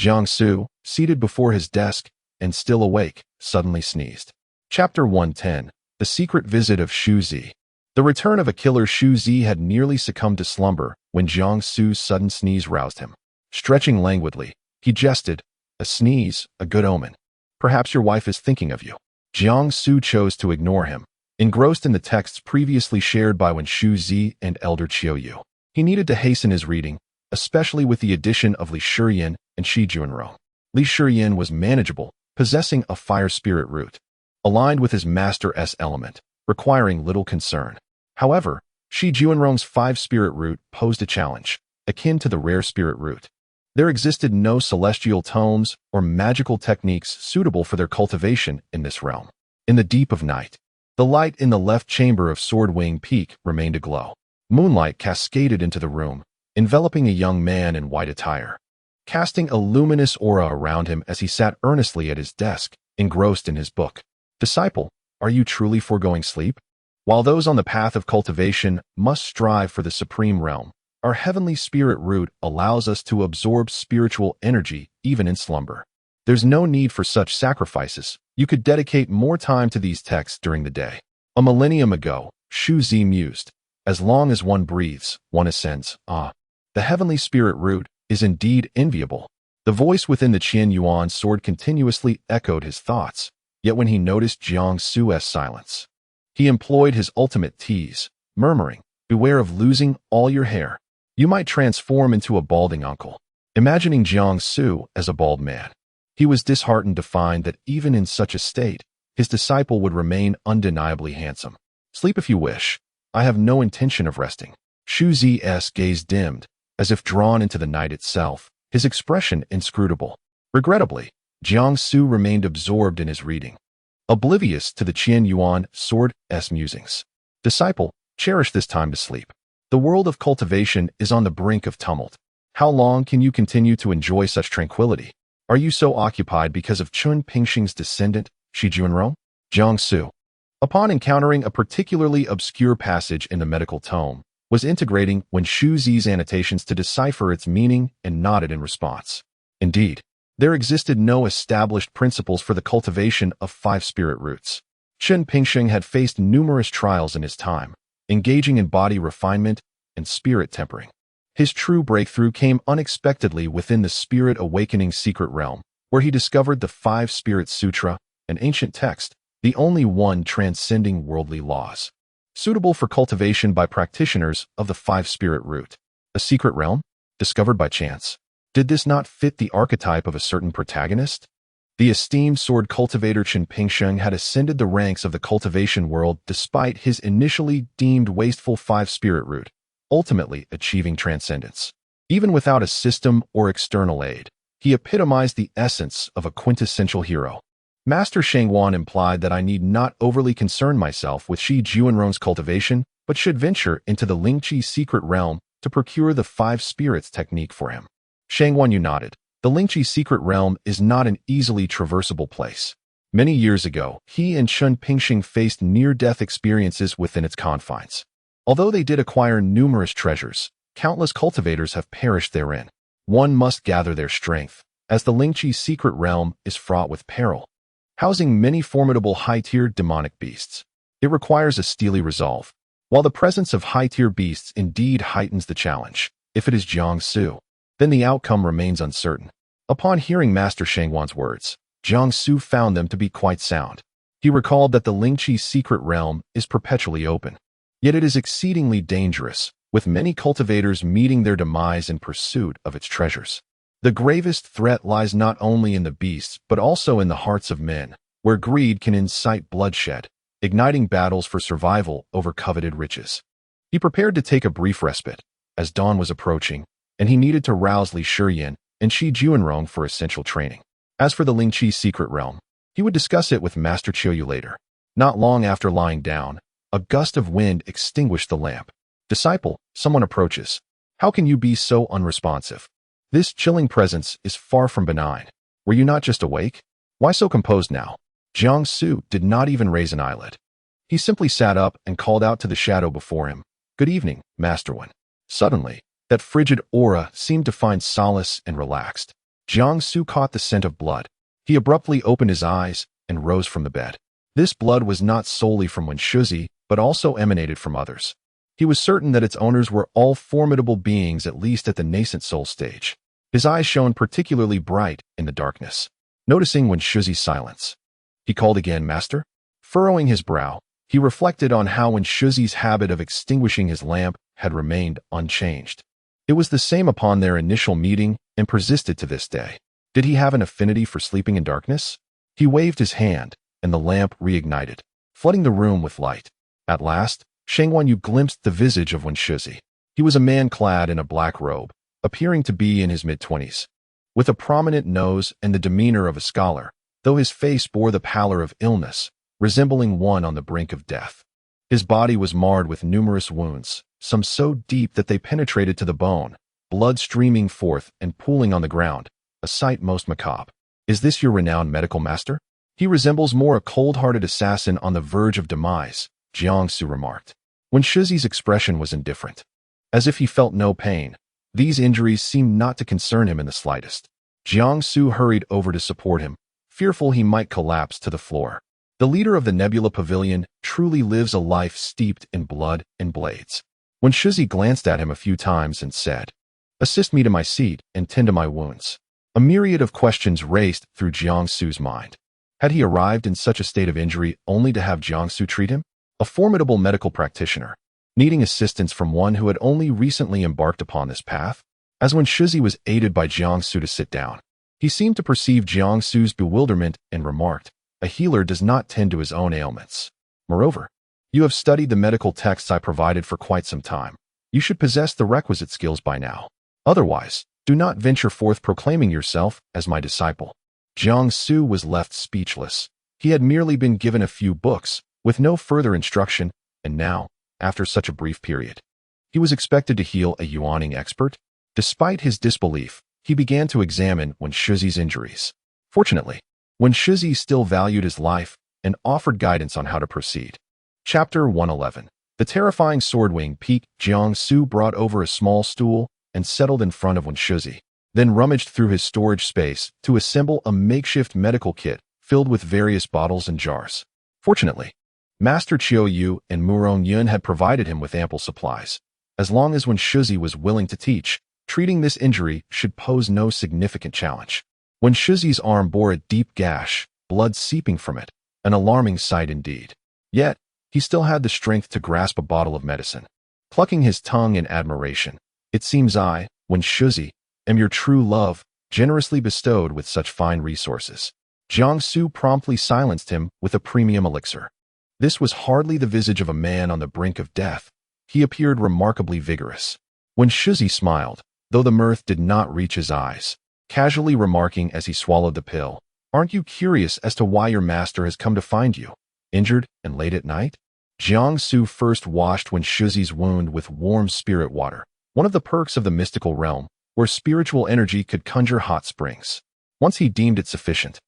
Jiangsu, seated before his desk and still awake, suddenly sneezed. Chapter 110, The Secret Visit of Shu Zi. The return of a killer Shu Zi had nearly succumbed to slumber when Jiangsu's sudden sneeze roused him. Stretching languidly, he jested, "A sneeze, a good omen. Perhaps your wife is thinking of you." Jiangsu chose to ignore him, engrossed in the texts previously shared by Wen Shu Zi and Elder Qiuyu. He needed to hasten his reading, especially with the addition of Li Shiyin and Shi Junrong. Li Shiyin was manageable, possessing a fire spirit root, aligned with his master's element, requiring little concern. However, Shi Junrong's 5 spirit root posed a challenge, akin to the rare spirit root. There existed no celestial tomes or magical techniques suitable for their cultivation in this realm. In the deep of night, the light in the left chamber of Swordwing Peak remained aglow. Moonlight cascaded into the room, enveloping a young man in white attire, casting a luminous aura around him as he sat earnestly at his desk, engrossed in his book. "Disciple, are you truly foregoing sleep? While those on the path of cultivation must strive for the supreme realm, our heavenly spirit root allows us to absorb spiritual energy even in slumber. There's no need for such sacrifices. You could dedicate more time to these texts during the day. A millennium ago, Shu Zi mused, as long as one breathes, one ascends. Ah, the heavenly spirit root is indeed enviable. The voice within the Qian Yuan sword continuously echoed his thoughts, yet when he noticed Jiang Su's silence, he employed his ultimate tease, murmuring, beware of losing all your hair. You might transform into a balding uncle. Imagining Jiang Su as a bald man, he was disheartened to find that even in such a state, his disciple would remain undeniably handsome. Sleep if you wish. I have no intention of resting. Shu Zi's gaze dimmed, as if drawn into the night itself, his expression inscrutable. Regrettably, Jiang Su remained absorbed in his reading, oblivious to the Qian Yuan sword's musings. Disciple, cherish this time to sleep. The world of cultivation is on the brink of tumult. How long can you continue to enjoy such tranquility? Are you so occupied because of Chun Pingxing's descendant, Shi Junrong? Jiang Su, upon encountering a particularly obscure passage in the medical tome, was integrating when Shu Zi's annotations to decipher its meaning and nodded in response. Indeed, there existed no established principles for the cultivation of 5 spirit roots. Chun Pingxing had faced numerous trials in his time, engaging in body refinement and spirit tempering. His true breakthrough came unexpectedly within the Spirit Awakening secret realm, where he discovered the 5 Spirit Sutra, an ancient text, the only one transcending worldly laws, suitable for cultivation by practitioners of the 5 spirit root. A secret realm? Discovered by chance. Did this not fit the archetype of a certain protagonist? The esteemed sword cultivator Chun Pingxing had ascended the ranks of the cultivation world despite his initially deemed wasteful 5 spirit root, ultimately achieving transcendence. Even without a system or external aid, he epitomized the essence of a quintessential hero. Master Shangwan implied that I need not overly concern myself with Shi Junrong's cultivation, but should venture into the Lingqi secret realm to procure the 5 spirits technique for him. Shangwan, you nodded. The Lingqi secret realm is not an easily traversable place. Many years ago, he and Chun Pingxing faced near-death experiences within its confines. Although they did acquire numerous treasures, countless cultivators have perished therein. One must gather their strength, as the Lingqi secret realm is fraught with peril, housing many formidable high-tier demonic beasts. It requires a steely resolve. While the presence of high-tier beasts indeed heightens the challenge, if it is Jiang Su, then the outcome remains uncertain. Upon hearing Master Shangwan's words, Jiang Su found them to be quite sound. He recalled that the Lingqi secret realm is perpetually open, yet it is exceedingly dangerous, with many cultivators meeting their demise in pursuit of its treasures. The gravest threat lies not only in the beasts but also in the hearts of men, where greed can incite bloodshed, igniting battles for survival over coveted riches. He prepared to take a brief respite, as dawn was approaching, and he needed to rouse Li Shiyin and Shi Junrong for essential training. As for the Lingqi secret realm, he would discuss it with Master Qiuyu later. Not long after lying down, a gust of wind extinguished the lamp. Disciple, someone approaches. How can you be so unresponsive? This chilling presence is far from benign. Were you not just awake? Why so composed now? Jiang Su did not even raise an eyelid. He simply sat up and called out to the shadow before him. Good evening, Master One. Suddenly, that frigid aura seemed to find solace and relaxed. Jiang Su caught the scent of blood. He abruptly opened his eyes and rose from the bed. This blood was not solely from Wen Shuzi, but also emanated from others. He was certain that its owners were all formidable beings, at least at the nascent soul stage. His eyes shone particularly bright in the darkness. Noticing Wen Shuzi's silence, he called again, Master? Furrowing his brow, he reflected on how Wen Shuzi's habit of extinguishing his lamp had remained unchanged. It was the same upon their initial meeting and persisted to this day. Did he have an affinity for sleeping in darkness? He waved his hand, and the lamp reignited, flooding the room with light. At last, Shangwan Yu glimpsed the visage of Wen Shuzi. He was a man clad in a black robe, appearing to be in his mid-20s, with a prominent nose and the demeanor of a scholar, though his face bore the pallor of illness, resembling one on the brink of death. His body was marred with numerous wounds, some so deep that they penetrated to the bone, blood streaming forth and pooling on the ground, a sight most macabre. Is this your renowned medical master? He resembles more a cold-hearted assassin on the verge of demise, Jiang Su remarked. Wen Shuzi's expression was indifferent, as if he felt no pain. These injuries seemed not to concern him in the slightest. Jiangsu hurried over to support him, fearful he might collapse to the floor. The leader of the Nebula Pavilion truly lives a life steeped in blood and blades. When Shizi glanced at him a few times and said, "Assist me to my seat and tend to my wounds," a myriad of questions raced through Jiangsu's mind. Had he arrived in such a state of injury only to have Jiangsu treat him? A formidable medical practitioner, needing assistance from one who had only recently embarked upon this path? As when Shizi was aided by Jiangsu to sit down, he seemed to perceive Jiangsu's bewilderment and remarked, "A healer does not tend to his own ailments. Moreover, you have studied the medical texts I provided for quite some time. You should possess the requisite skills by now. Otherwise, do not venture forth proclaiming yourself as my disciple." Jiangsu was left speechless. He had merely been given a few books, with no further instruction, and now, after such a brief period, he was expected to heal a Yuaning expert? Despite his disbelief, he began to examine Wen Shizi's injuries. Fortunately, Wen Shizi still valued his life and offered guidance on how to proceed. Chapter 111. The terrifying sword-wing peak. Jiangsu brought over a small stool and settled in front of Wen Shizi, then rummaged through his storage space to assemble a makeshift medical kit filled with various bottles and jars. Fortunately, Master Qiu Yu and Murong Yun had provided him with ample supplies. As long as Wen Shizi was willing to teach, treating this injury should pose no significant challenge. Wen Shizi's arm bore a deep gash, blood seeping from it, an alarming sight indeed. Yet, he still had the strength to grasp a bottle of medicine. Clucking his tongue in admiration, "It seems I, Wen Shizi, am your true love, generously bestowed with such fine resources." Jiangsu promptly silenced him with a premium elixir. This was hardly the visage of a man on the brink of death. He appeared remarkably vigorous. Wen Shizi smiled, though the mirth did not reach his eyes, casually remarking as he swallowed the pill, "Aren't you curious as to why your master has come to find you, injured and late at night?" Jiangsu first washed Wen Shizi's wound with warm spirit water, one of the perks of the mystical realm, where spiritual energy could conjure hot springs. Once he deemed it sufficient,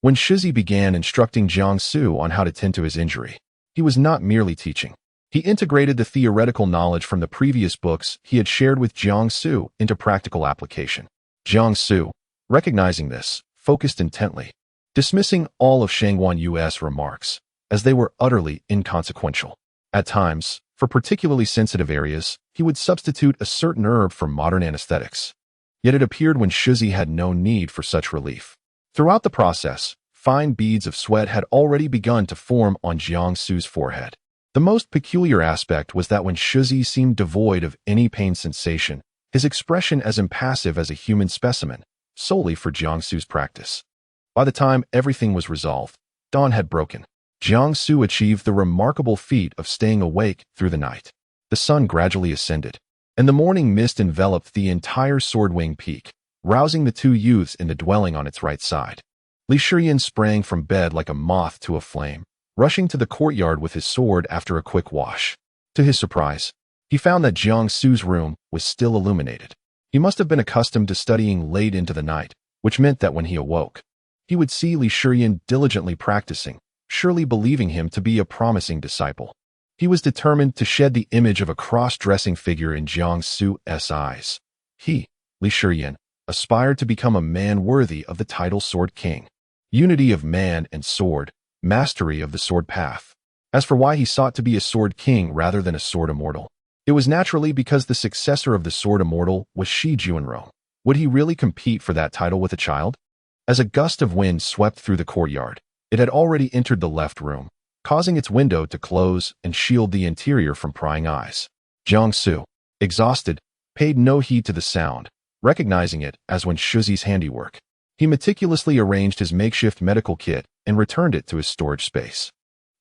Wen Shizi began instructing Jiangsu on how to tend to his injury. He was not merely teaching. He integrated the theoretical knowledge from the previous books he had shared with Jiangsu into practical application. Jiangsu, recognizing this, focused intently, dismissing all of Shangguan Yu's remarks, as they were utterly inconsequential. At times, for particularly sensitive areas, he would substitute a certain herb for modern anesthetics. Yet it appeared Wen Shizi had no need for such relief. Throughout the process, fine beads of sweat had already begun to form on Jiangsu's forehead. The most peculiar aspect was that Wen Shizi seemed devoid of any pain sensation, his expression as impassive as a human specimen, solely for Jiangsu's practice. By the time everything was resolved, dawn had broken. Jiangsu achieved the remarkable feat of staying awake through the night. The sun gradually ascended, and the morning mist enveloped the entire sword-wing peak, rousing the two youths in the dwelling on its right side. Li Shiyan sprang from bed like a moth to a flame, rushing to the courtyard with his sword after a quick wash. To his surprise, he found that Jiangsu's room was still illuminated. He must have been accustomed to studying late into the night, which meant that when he awoke, he would see Li Shiyan diligently practicing, surely believing him to be a promising disciple. He was determined to shed the image of a cross-dressing figure in Jiangsu's eyes. He, Li Shiyan, aspired to become a man worthy of the title Sword King. Unity of man and sword, mastery of the sword path. As for why he sought to be a sword king rather than a sword immortal, it was naturally because the successor of the sword immortal was Shi Juanrong. Would he really compete for that title with a child? As a gust of wind swept through the courtyard, it had already entered the left room, causing its window to close and shield the interior from prying eyes. Jiangsu, exhausted, paid no heed to the sound, recognizing it as Wen Shizi's handiwork. He meticulously arranged his makeshift medical kit and returned it to his storage space.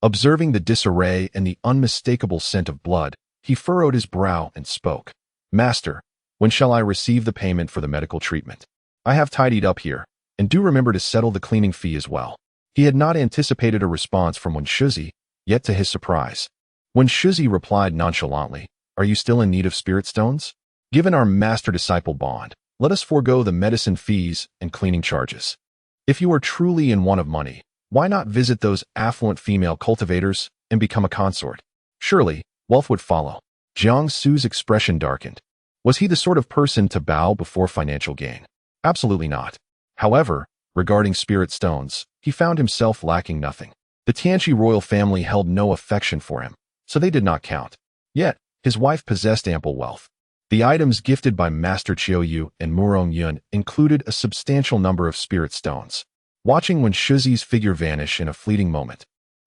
Observing the disarray and the unmistakable scent of blood, he furrowed his brow and spoke. "Master, when shall I receive the payment for the medical treatment? I have tidied up here, and do remember to settle the cleaning fee as well." He had not anticipated a response from Wen Shizi, yet to his surprise, Wen Shizi replied nonchalantly, "Are you still in need of spirit stones? Given our master-disciple bond, let us forego the medicine fees and cleaning charges. If you are truly in want of money, why not visit those affluent female cultivators and become a consort? Surely, wealth would follow." Jiangsu's expression darkened. Was he the sort of person to bow before financial gain? Absolutely not. However, regarding spirit stones, he found himself lacking nothing. The Tianqi royal family held no affection for him, so they did not count. Yet, his wife possessed ample wealth. The items gifted by Master Qiuyu and Murong Yun included a substantial number of spirit stones. Watching when Shizi's figure vanish in a fleeting moment,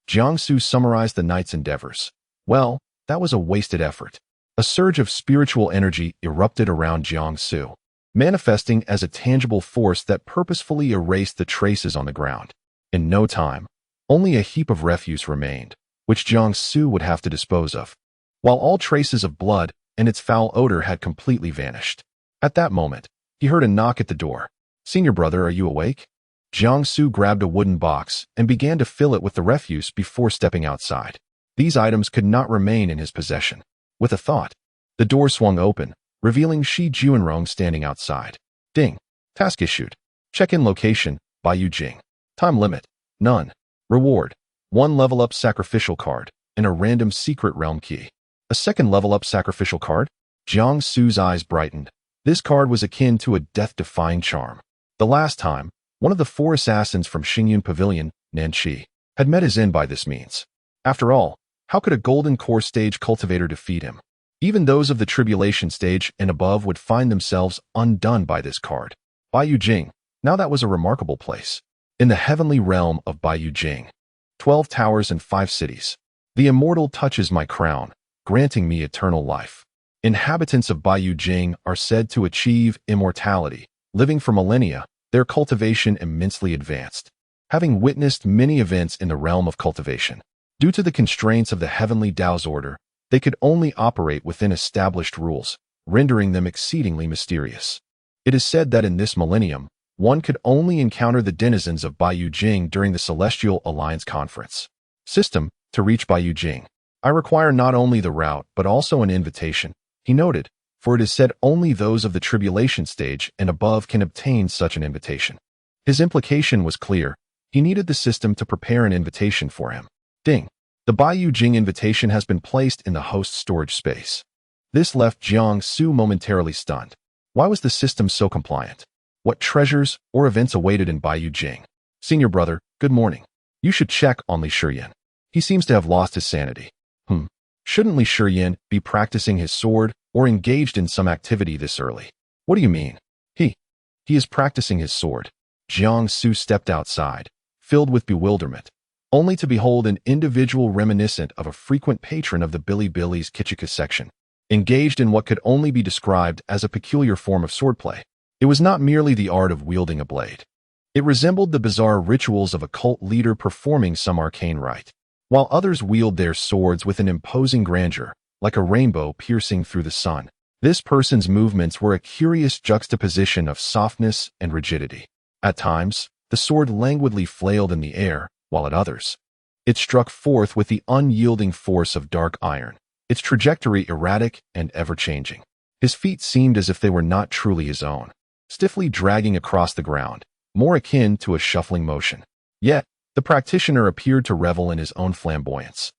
Jiangsu summarized the knight's endeavors. Well, that was a wasted effort. A surge of spiritual energy erupted around Jiangsu, manifesting as a tangible force that purposefully erased the traces on the ground. In no time, only a heap of refuse remained, which Jiangsu would have to dispose of, while all traces of blood and its foul odor had completely vanished. At that moment, he heard a knock at the door. "Senior brother, are you awake?" Jiangsu grabbed a wooden box and began to fill it with the refuse before stepping outside. These items could not remain in his possession. With a thought, the door swung open, revealing Shi Juanrong standing outside. Ding. Task issued. Check-in location, Baiyu Jing. Time limit, none. Reward, 1 level-up sacrificial card and a random secret realm key. A second level-up sacrificial card? Jiangsu's eyes brightened. This card was akin to a death-defying charm. The last time, one of the 4 assassins from Xingyun Pavilion, Nanqi, had met his end by this means. After all, how could a golden core stage cultivator defeat him? Even those of the tribulation stage and above would find themselves undone by this card. Baiyu Jing, now that was a remarkable place. In the heavenly realm of Baiyu Jing, 12 towers and 5 cities. The immortal touches my crown, granting me eternal life. Inhabitants of Baiyu Jing are said to achieve immortality, living for millennia, their cultivation immensely advanced. Having witnessed many events in the realm of cultivation, due to the constraints of the heavenly Tao's order, they could only operate within established rules, rendering them exceedingly mysterious. It is said that in this millennium, one could only encounter the denizens of Baiyu Jing during the Celestial Alliance Conference. System, to reach Baiyu Jing. I require not only the route but also an invitation, he noted, for it is said only those of the tribulation stage and above can obtain such an invitation. His implication was clear. He needed the system to prepare an invitation for him. Ding. The Baiyu Jing invitation has been placed in the host storage space. This left Jiangsu momentarily stunned. Why was the system so compliant? What treasures or events awaited in Baiyu Jing? Senior brother, good morning. You should check on Li Shiyin. He seems to have lost his sanity. Shouldn't Li Shiyin be practicing his sword or engaged in some activity this early? What do you mean? He is practicing his sword. Jiangsu stepped outside, filled with bewilderment, only to behold an individual reminiscent of a frequent patron of the Bilibili's Kichika section, engaged in what could only be described as a peculiar form of swordplay. It was not merely the art of wielding a blade. It resembled the bizarre rituals of a cult leader performing some arcane rite, while others wield their swords with an imposing grandeur, like a rainbow piercing through the sun. This person's movements were a curious juxtaposition of softness and rigidity. At times, the sword languidly flailed in the air, while at others, it struck forth with the unyielding force of dark iron, its trajectory erratic and ever-changing. His feet seemed as if they were not truly his own, stiffly dragging across the ground, more akin to a shuffling motion. Yet, the practitioner appeared to revel in his own flamboyance.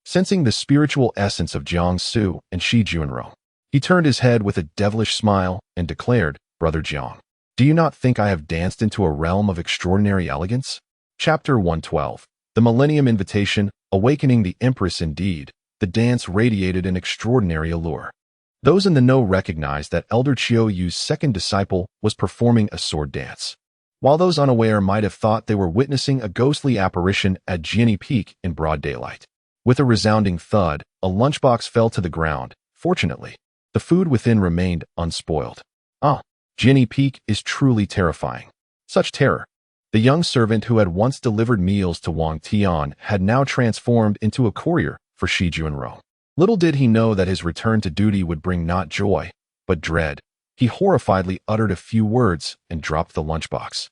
Sensing the spiritual essence of Jiangsu and Shi Juanrong, he turned his head with a devilish smile and declared, "Brother Jiang, do you not think I have danced into a realm of extraordinary elegance?" Chapter 112. The Millennium Invitation, Awakening the Empress. Indeed, the dance radiated an extraordinary allure. Those in the know recognized that Elder Qiuyu's second disciple was performing a sword dance, while those unaware might have thought they were witnessing a ghostly apparition at Jiani Peak in broad daylight. With a resounding thud, a lunchbox fell to the ground. Fortunately, the food within remained unspoiled. Jiani Peak is truly terrifying. Such terror. The young servant who had once delivered meals to Wang Tian had now transformed into a courier for Shi Juanrong. Little did he know that his return to duty would bring not joy, but dread. He horrifiedly uttered a few words and dropped the lunchbox,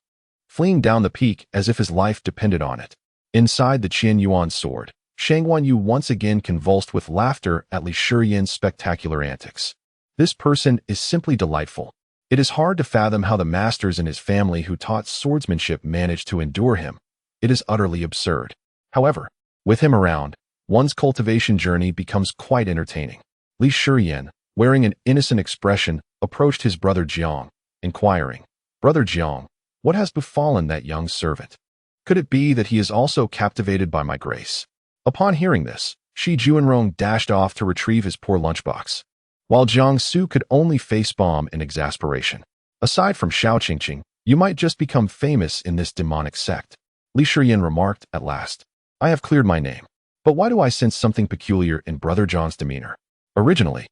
fleeing down the peak as if his life depended on it. Inside the Qian Yuan sword, Shang Wanyu once again convulsed with laughter at Li Shiyin's spectacular antics. This person is simply delightful. It is hard to fathom how the masters in his family who taught swordsmanship managed to endure him. It is utterly absurd. However, with him around, one's cultivation journey becomes quite entertaining. Li Shiyin, wearing an innocent expression, approached his brother Jiang, inquiring, "Brother Jiang, What has befallen that young servant? Could it be that he is also captivated by my grace? Upon hearing this, Shi Juanrong dashed off to retrieve his poor lunchbox, while Jiang Su could only facepalm in exasperation. Aside from Xiao Qingqing, you might just become famous in this demonic sect, Li Shiyan remarked at last. I have cleared my name. But why do I sense something peculiar in Brother Zhang's demeanor? Originally,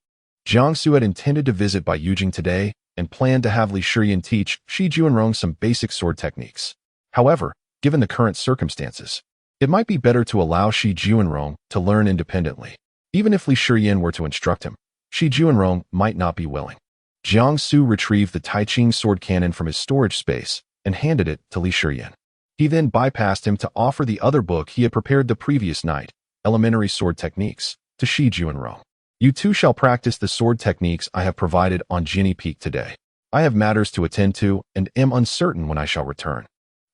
Jiang Su had intended to visit Bai Yujing today and planned to have Li Shiyan teach Shi Juanrong some basic sword techniques. However, given the current circumstances, it might be better to allow Shi Juanrong to learn independently. Even if Li Shiyan were to instruct him, Shi Juanrong might not be willing. Jiang Su retrieved the Taiching sword cannon from his storage space and handed it to Li Shiyan. He then bypassed him to offer the other book he had prepared the previous night, Elementary Sword Techniques, to Shi Juanrong. You too shall practice the sword techniques I have provided on Jinny Peak today. I have matters to attend to and am uncertain when I shall return.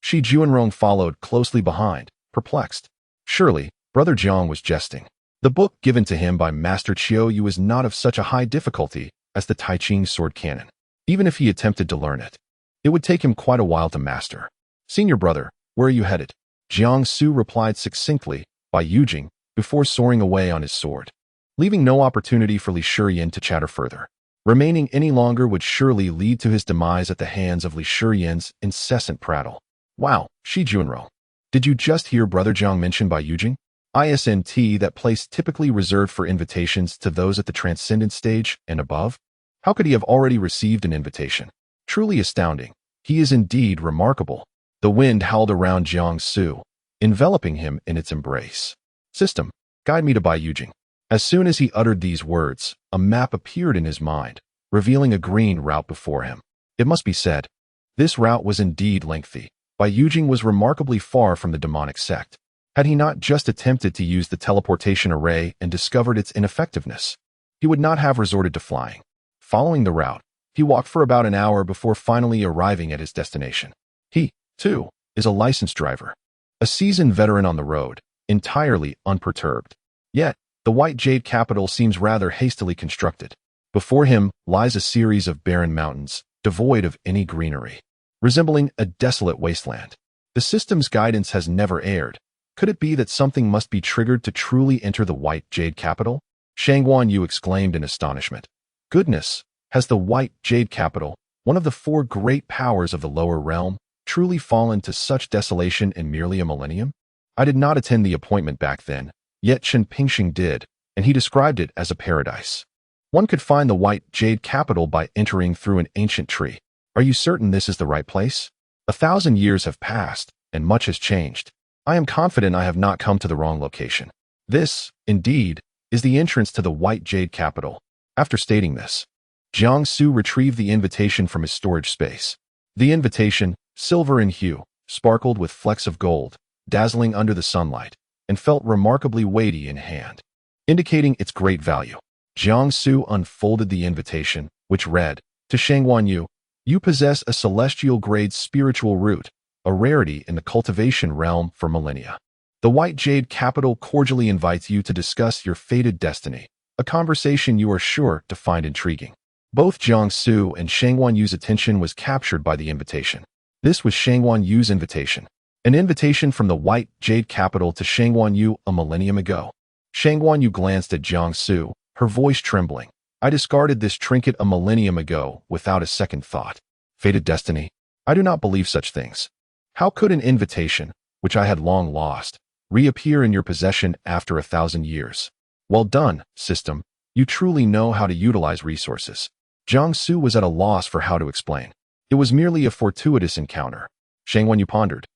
Shi Juanrong followed closely behind, perplexed. Surely, Brother Jiang was jesting. The book given to him by Master Qiu Yu is not of such a high difficulty as the Taiching sword cannon. Even if he attempted to learn it, it would take him quite a while to master. Senior brother, where are you headed? Jiang Su replied succinctly, Bai Yujing, before soaring away on his sword, leaving no opportunity for Li Shiyan to chatter further. Remaining any longer would surely lead to his demise at the hands of Li Shiyan's incessant prattle. Wow, Shi Juanrong, did you just hear Brother Jiang mention Bai Yujing? ISNT, that place typically reserved for invitations to those at the transcendent stage and above? How could he have already received an invitation? Truly astounding. He is indeed remarkable. The wind howled around Jiang Su, enveloping him in its embrace. System, guide me to Bai Yujing. As soon as he uttered these words, a map appeared in his mind, revealing a green route before him. It must be said, this route was indeed lengthy. Bai Yujing was remarkably far from the demonic sect. Had he not just attempted to use the teleportation array and discovered its ineffectiveness, he would not have resorted to flying. Following the route, he walked for about an hour before finally arriving at his destination. He, too, is a licensed driver, a seasoned veteran on the road, entirely unperturbed. Yet, the White Jade capital seems rather hastily constructed. Before him lies a series of barren mountains, devoid of any greenery, resembling a desolate wasteland. The system's guidance has never erred. Could it be that something must be triggered to truly enter the White Jade capital? Shangguan Yu exclaimed in astonishment. Goodness, has the White Jade capital, one of the four great powers of the lower realm, truly fallen to such desolation in merely a millennium? I did not attend the appointment back then, yet Chen Pingxing did, and he described it as a paradise. One could find the White Jade capital by entering through an ancient tree. Are you certain this is the right place? 1,000 years have passed, and much has changed. I am confident I have not come to the wrong location. This, indeed, is the entrance to the White Jade capital. After stating this, Jiang Su retrieved the invitation from his storage space. The invitation, silver in hue, sparkled with flecks of gold, dazzling under the sunlight, and felt remarkably weighty in hand, indicating its great value. Jiang Su unfolded the invitation, which read, to Shangguan Yu, you possess a celestial-grade spiritual root, a rarity in the cultivation realm for millennia. The White Jade capital cordially invites you to discuss your fated destiny, a conversation you are sure to find intriguing. Both Jiang Su and Shangguan Yu's attention was captured by the invitation. This was Shangguan Yu's invitation, an invitation from the White Jade capital to Shangguan Yu a millennium ago. Shangguan Yu glanced at Jiang Su, her voice trembling. I discarded this trinket a millennium ago without a second thought. Fated destiny? I do not believe such things. How could an invitation, which I had long lost, reappear in your possession after 1,000 years? Well done, system. You truly know how to utilize resources. Jiang Su was at a loss for how to explain. It was merely a fortuitous encounter. Shangguan Yu pondered,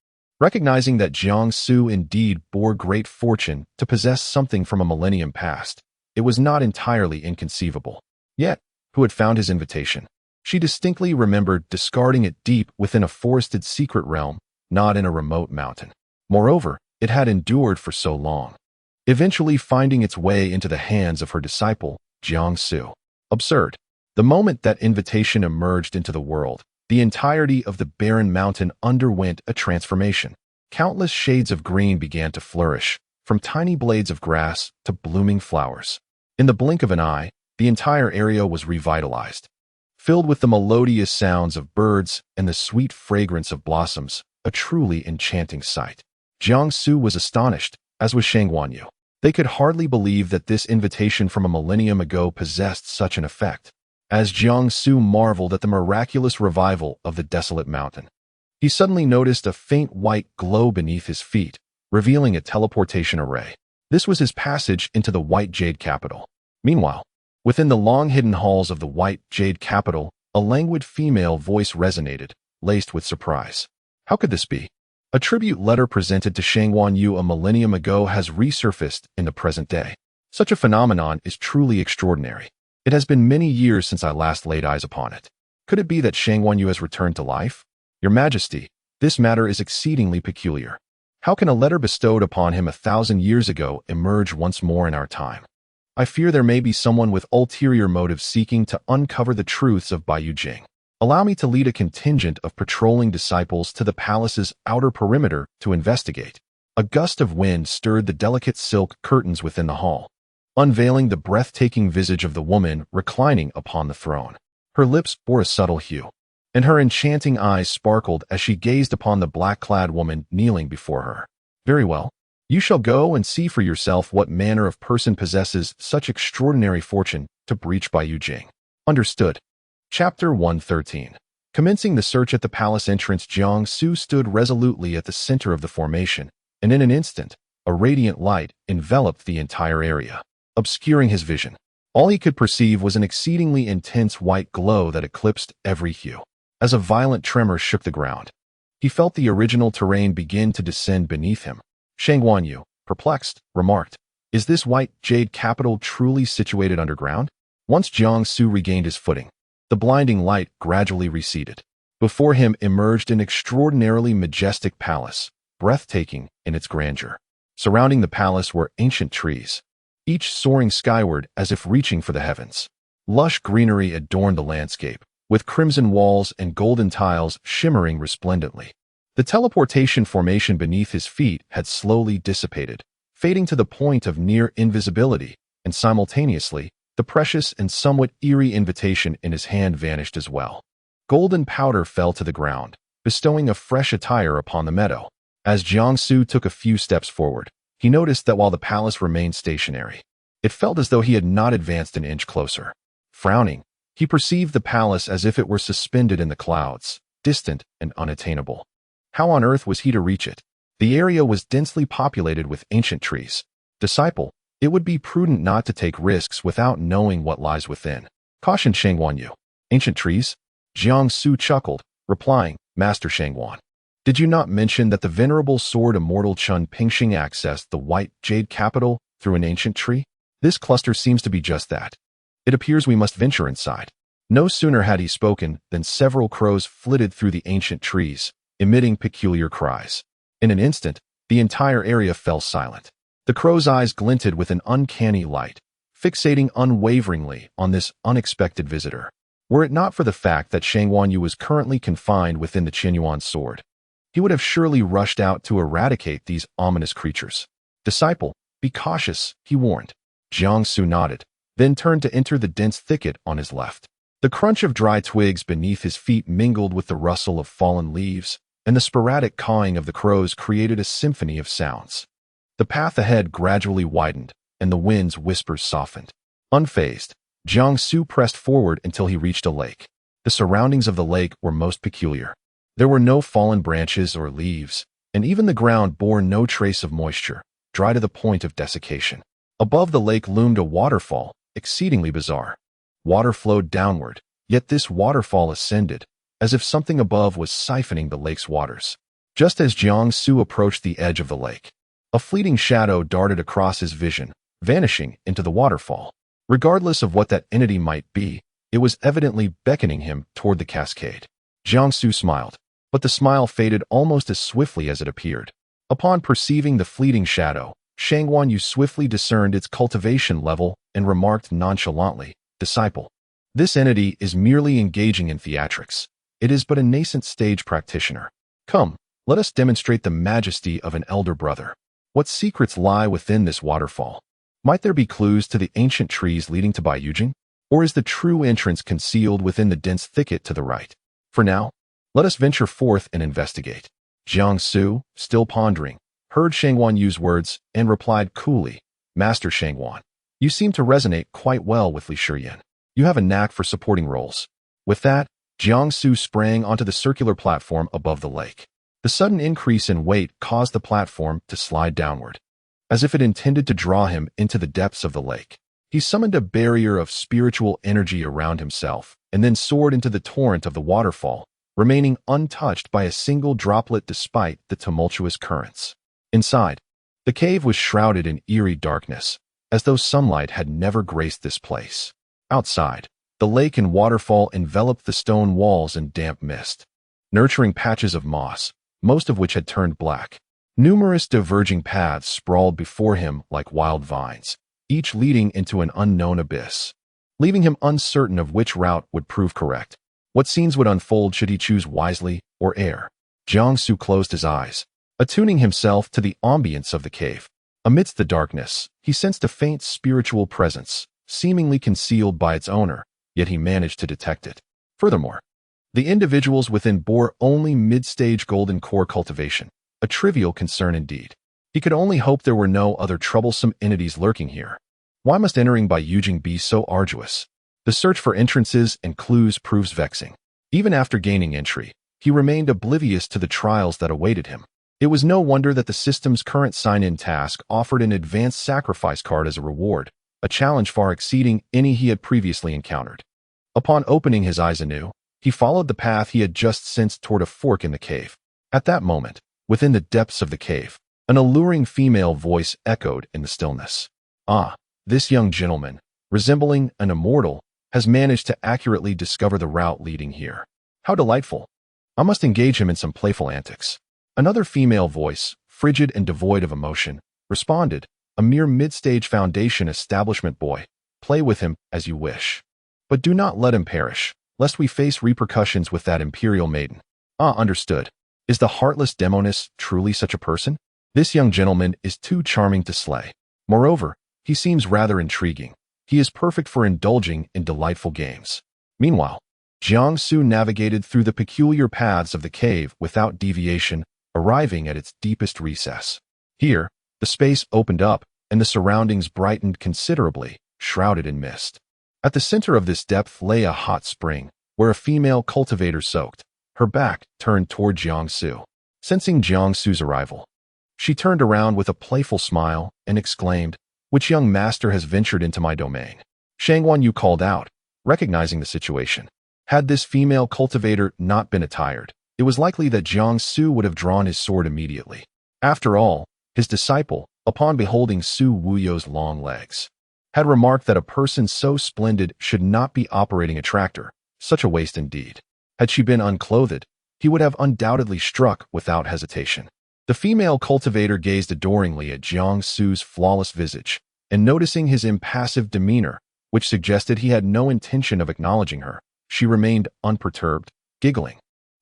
recognizing that Jiang Su indeed bore great fortune to possess something from a millennium past. It was not entirely inconceivable. Yet, who had found his invitation? She distinctly remembered discarding it deep within a forested secret realm, not in a remote mountain. Moreover, it had endured for so long, eventually finding its way into the hands of her disciple, Jiang Su. Absurd. The moment that invitation emerged into the world, the entirety of the barren mountain underwent a transformation. Countless shades of green began to flourish, from tiny blades of grass to blooming flowers. In the blink of an eye, the entire area was revitalized. filled with the melodious sounds of birds and the sweet fragrance of blossoms, a truly enchanting sight. Jiangsu was astonished, as was Shang Guanyu. They could hardly believe that this invitation from a millennium ago possessed such an effect. As Jiangsu marveled at the miraculous revival of the desolate mountain, he suddenly noticed a faint white glow beneath his feet, revealing a teleportation array. This was his passage into the White Jade Capital. Meanwhile, within the long-hidden halls of the White Jade Capital, a languid female voice resonated, laced with surprise. How could this be? A tribute letter presented to Shang Guanyu a millennium ago has resurfaced in the present day. Such a phenomenon is truly extraordinary. It has been many years since I last laid eyes upon it. Could it be that Shang Guanyu has returned to life? Your Majesty, this matter is exceedingly peculiar. How can a letter bestowed upon him 1,000 years ago emerge once more in our time? I fear there may be someone with ulterior motives seeking to uncover the truths of Baiyu Jing. Allow me to lead a contingent of patrolling disciples to the palace's outer perimeter to investigate. A gust of wind stirred the delicate silk curtains within the hall, unveiling the breathtaking visage of the woman reclining upon the throne. Her lips bore a subtle hue, and her enchanting eyes sparkled as she gazed upon the black-clad woman kneeling before her. Very well. You shall go and see for yourself what manner of person possesses such extraordinary fortune to breach Baiyu Jing. Understood. Chapter 113. Commencing the search at the palace entrance, Jiangsu stood resolutely at the center of the formation, and in an instant, a radiant light enveloped the entire area, obscuring his vision. All he could perceive was an exceedingly intense white glow that eclipsed every hue. As a violent tremor shook the ground, he felt the original terrain begin to descend beneath him. Shang Guanyu, perplexed, remarked, "Is this White Jade Capital truly situated underground?" Once Jiangsu regained his footing, the blinding light gradually receded. Before him emerged an extraordinarily majestic palace, breathtaking in its grandeur. Surrounding the palace were ancient trees, each soaring skyward as if reaching for the heavens. Lush greenery adorned the landscape, with crimson walls and golden tiles shimmering resplendently. The teleportation formation beneath his feet had slowly dissipated, fading to the point of near invisibility, and simultaneously, the precious and somewhat eerie invitation in his hand vanished as well. Golden powder fell to the ground, bestowing a fresh attire upon the meadow. As Jiangsu took a few steps forward, he noticed that while the palace remained stationary, it felt as though he had not advanced an inch closer. Frowning, he perceived the palace as if it were suspended in the clouds, distant and unattainable. How on earth was he to reach it? The area was densely populated with ancient trees. Disciple, it would be prudent not to take risks without knowing what lies within, cautioned Shang Guanyu. Ancient trees? Jiangsu chuckled, replying, Master Shangguan, did you not mention that the venerable sword immortal Chun Pingxing accessed the White Jade Capital through an ancient tree? This cluster seems to be just that. It appears we must venture inside. No sooner had he spoken than several crows flitted through the ancient trees, emitting peculiar cries. In an instant, the entire area fell silent. The crow's eyes glinted with an uncanny light, fixating unwaveringly on this unexpected visitor. Were it not for the fact that Shang Guanyu was currently confined within the Qinyuan sword, he would have surely rushed out to eradicate these ominous creatures. Disciple, be cautious, he warned. Jiangsu nodded, then turned to enter the dense thicket on his left. The crunch of dry twigs beneath his feet mingled with the rustle of fallen leaves, and the sporadic cawing of the crows created a symphony of sounds. The path ahead gradually widened, and the wind's whispers softened. Unfazed, Jiangsu pressed forward until he reached a lake. The surroundings of the lake were most peculiar. There were no fallen branches or leaves, and even the ground bore no trace of moisture, dry to the point of desiccation. Above the lake loomed a waterfall, exceedingly bizarre. Water flowed downward, yet this waterfall ascended, as if something above was siphoning the lake's waters. Just as Jiangsu approached the edge of the lake, a fleeting shadow darted across his vision, vanishing into the waterfall. Regardless of what that entity might be, it was evidently beckoning him toward the cascade. Jiangsu smiled, but the smile faded almost as swiftly as it appeared. Upon perceiving the fleeting shadow, Shang Guanyu swiftly discerned its cultivation level and remarked nonchalantly, Disciple, this entity is merely engaging in theatrics. It is but a nascent stage practitioner. Come, let us demonstrate the majesty of an elder brother. What secrets lie within this waterfall? Might there be clues to the ancient trees leading to Baiyu Jing? Or is the true entrance concealed within the dense thicket to the right? For now, let us venture forth and investigate. Jiang Su, still pondering, heard Shangwan use words and replied coolly, Master Shangwan, you seem to resonate quite well with Li Shiyan. You have a knack for supporting roles. With that, Jiang Su sprang onto the circular platform above the lake. The sudden increase in weight caused the platform to slide downward, as if it intended to draw him into the depths of the lake. He summoned a barrier of spiritual energy around himself and then soared into the torrent of the waterfall, remaining untouched by a single droplet despite the tumultuous currents. Inside, the cave was shrouded in eerie darkness, as though sunlight had never graced this place. Outside, the lake and waterfall enveloped the stone walls in damp mist, nurturing patches of moss, most of which had turned black. Numerous diverging paths sprawled before him like wild vines, each leading into an unknown abyss, leaving him uncertain of which route would prove correct. What scenes would unfold should he choose wisely or err? Jiang Su closed his eyes, attuning himself to the ambience of the cave. Amidst the darkness, he sensed a faint spiritual presence, seemingly concealed by its owner, yet he managed to detect it. Furthermore, the individuals within bore only mid-stage golden core cultivation, a trivial concern indeed. He could only hope there were no other troublesome entities lurking here. Why must entering by Yujing be so arduous? The search for entrances and clues proves vexing. Even after gaining entry, he remained oblivious to the trials that awaited him. It was no wonder that the system's current sign-in task offered an advanced sacrifice card as a reward, a challenge far exceeding any he had previously encountered. Upon opening his eyes anew, he followed the path he had just sensed toward a fork in the cave. At that moment, within the depths of the cave, an alluring female voice echoed in the stillness. Ah, this young gentleman, resembling an immortal, has managed to accurately discover the route leading here. How delightful. I must engage him in some playful antics. Another female voice, frigid and devoid of emotion, responded, a mere mid-stage foundation establishment boy. Play with him as you wish. But do not let him perish, lest we face repercussions with that imperial maiden. Ah, understood. Is the heartless demoness truly such a person? This young gentleman is too charming to slay. Moreover, he seems rather intriguing. He is perfect for indulging in delightful games. Meanwhile, Jiang Su navigated through the peculiar paths of the cave without deviation, arriving at its deepest recess. Here, the space opened up, and the surroundings brightened considerably, shrouded in mist. At the center of this depth lay a hot spring, where a female cultivator soaked, her back turned toward Jiang Su. Sensing Jiang Su's arrival, she turned around with a playful smile and exclaimed, "Which young master has ventured into my domain?" Shangwan Yu called out, recognizing the situation. Had this female cultivator not been attired, it was likely that Jiang Su would have drawn his sword immediately. After all, his disciple, upon beholding Su Wuyo's long legs, had remarked that a person so splendid should not be operating a tractor, such a waste indeed. Had she been unclothed, he would have undoubtedly struck without hesitation. The female cultivator gazed adoringly at Jiang Su's flawless visage, and noticing his impassive demeanor, which suggested he had no intention of acknowledging her, she remained unperturbed, giggling.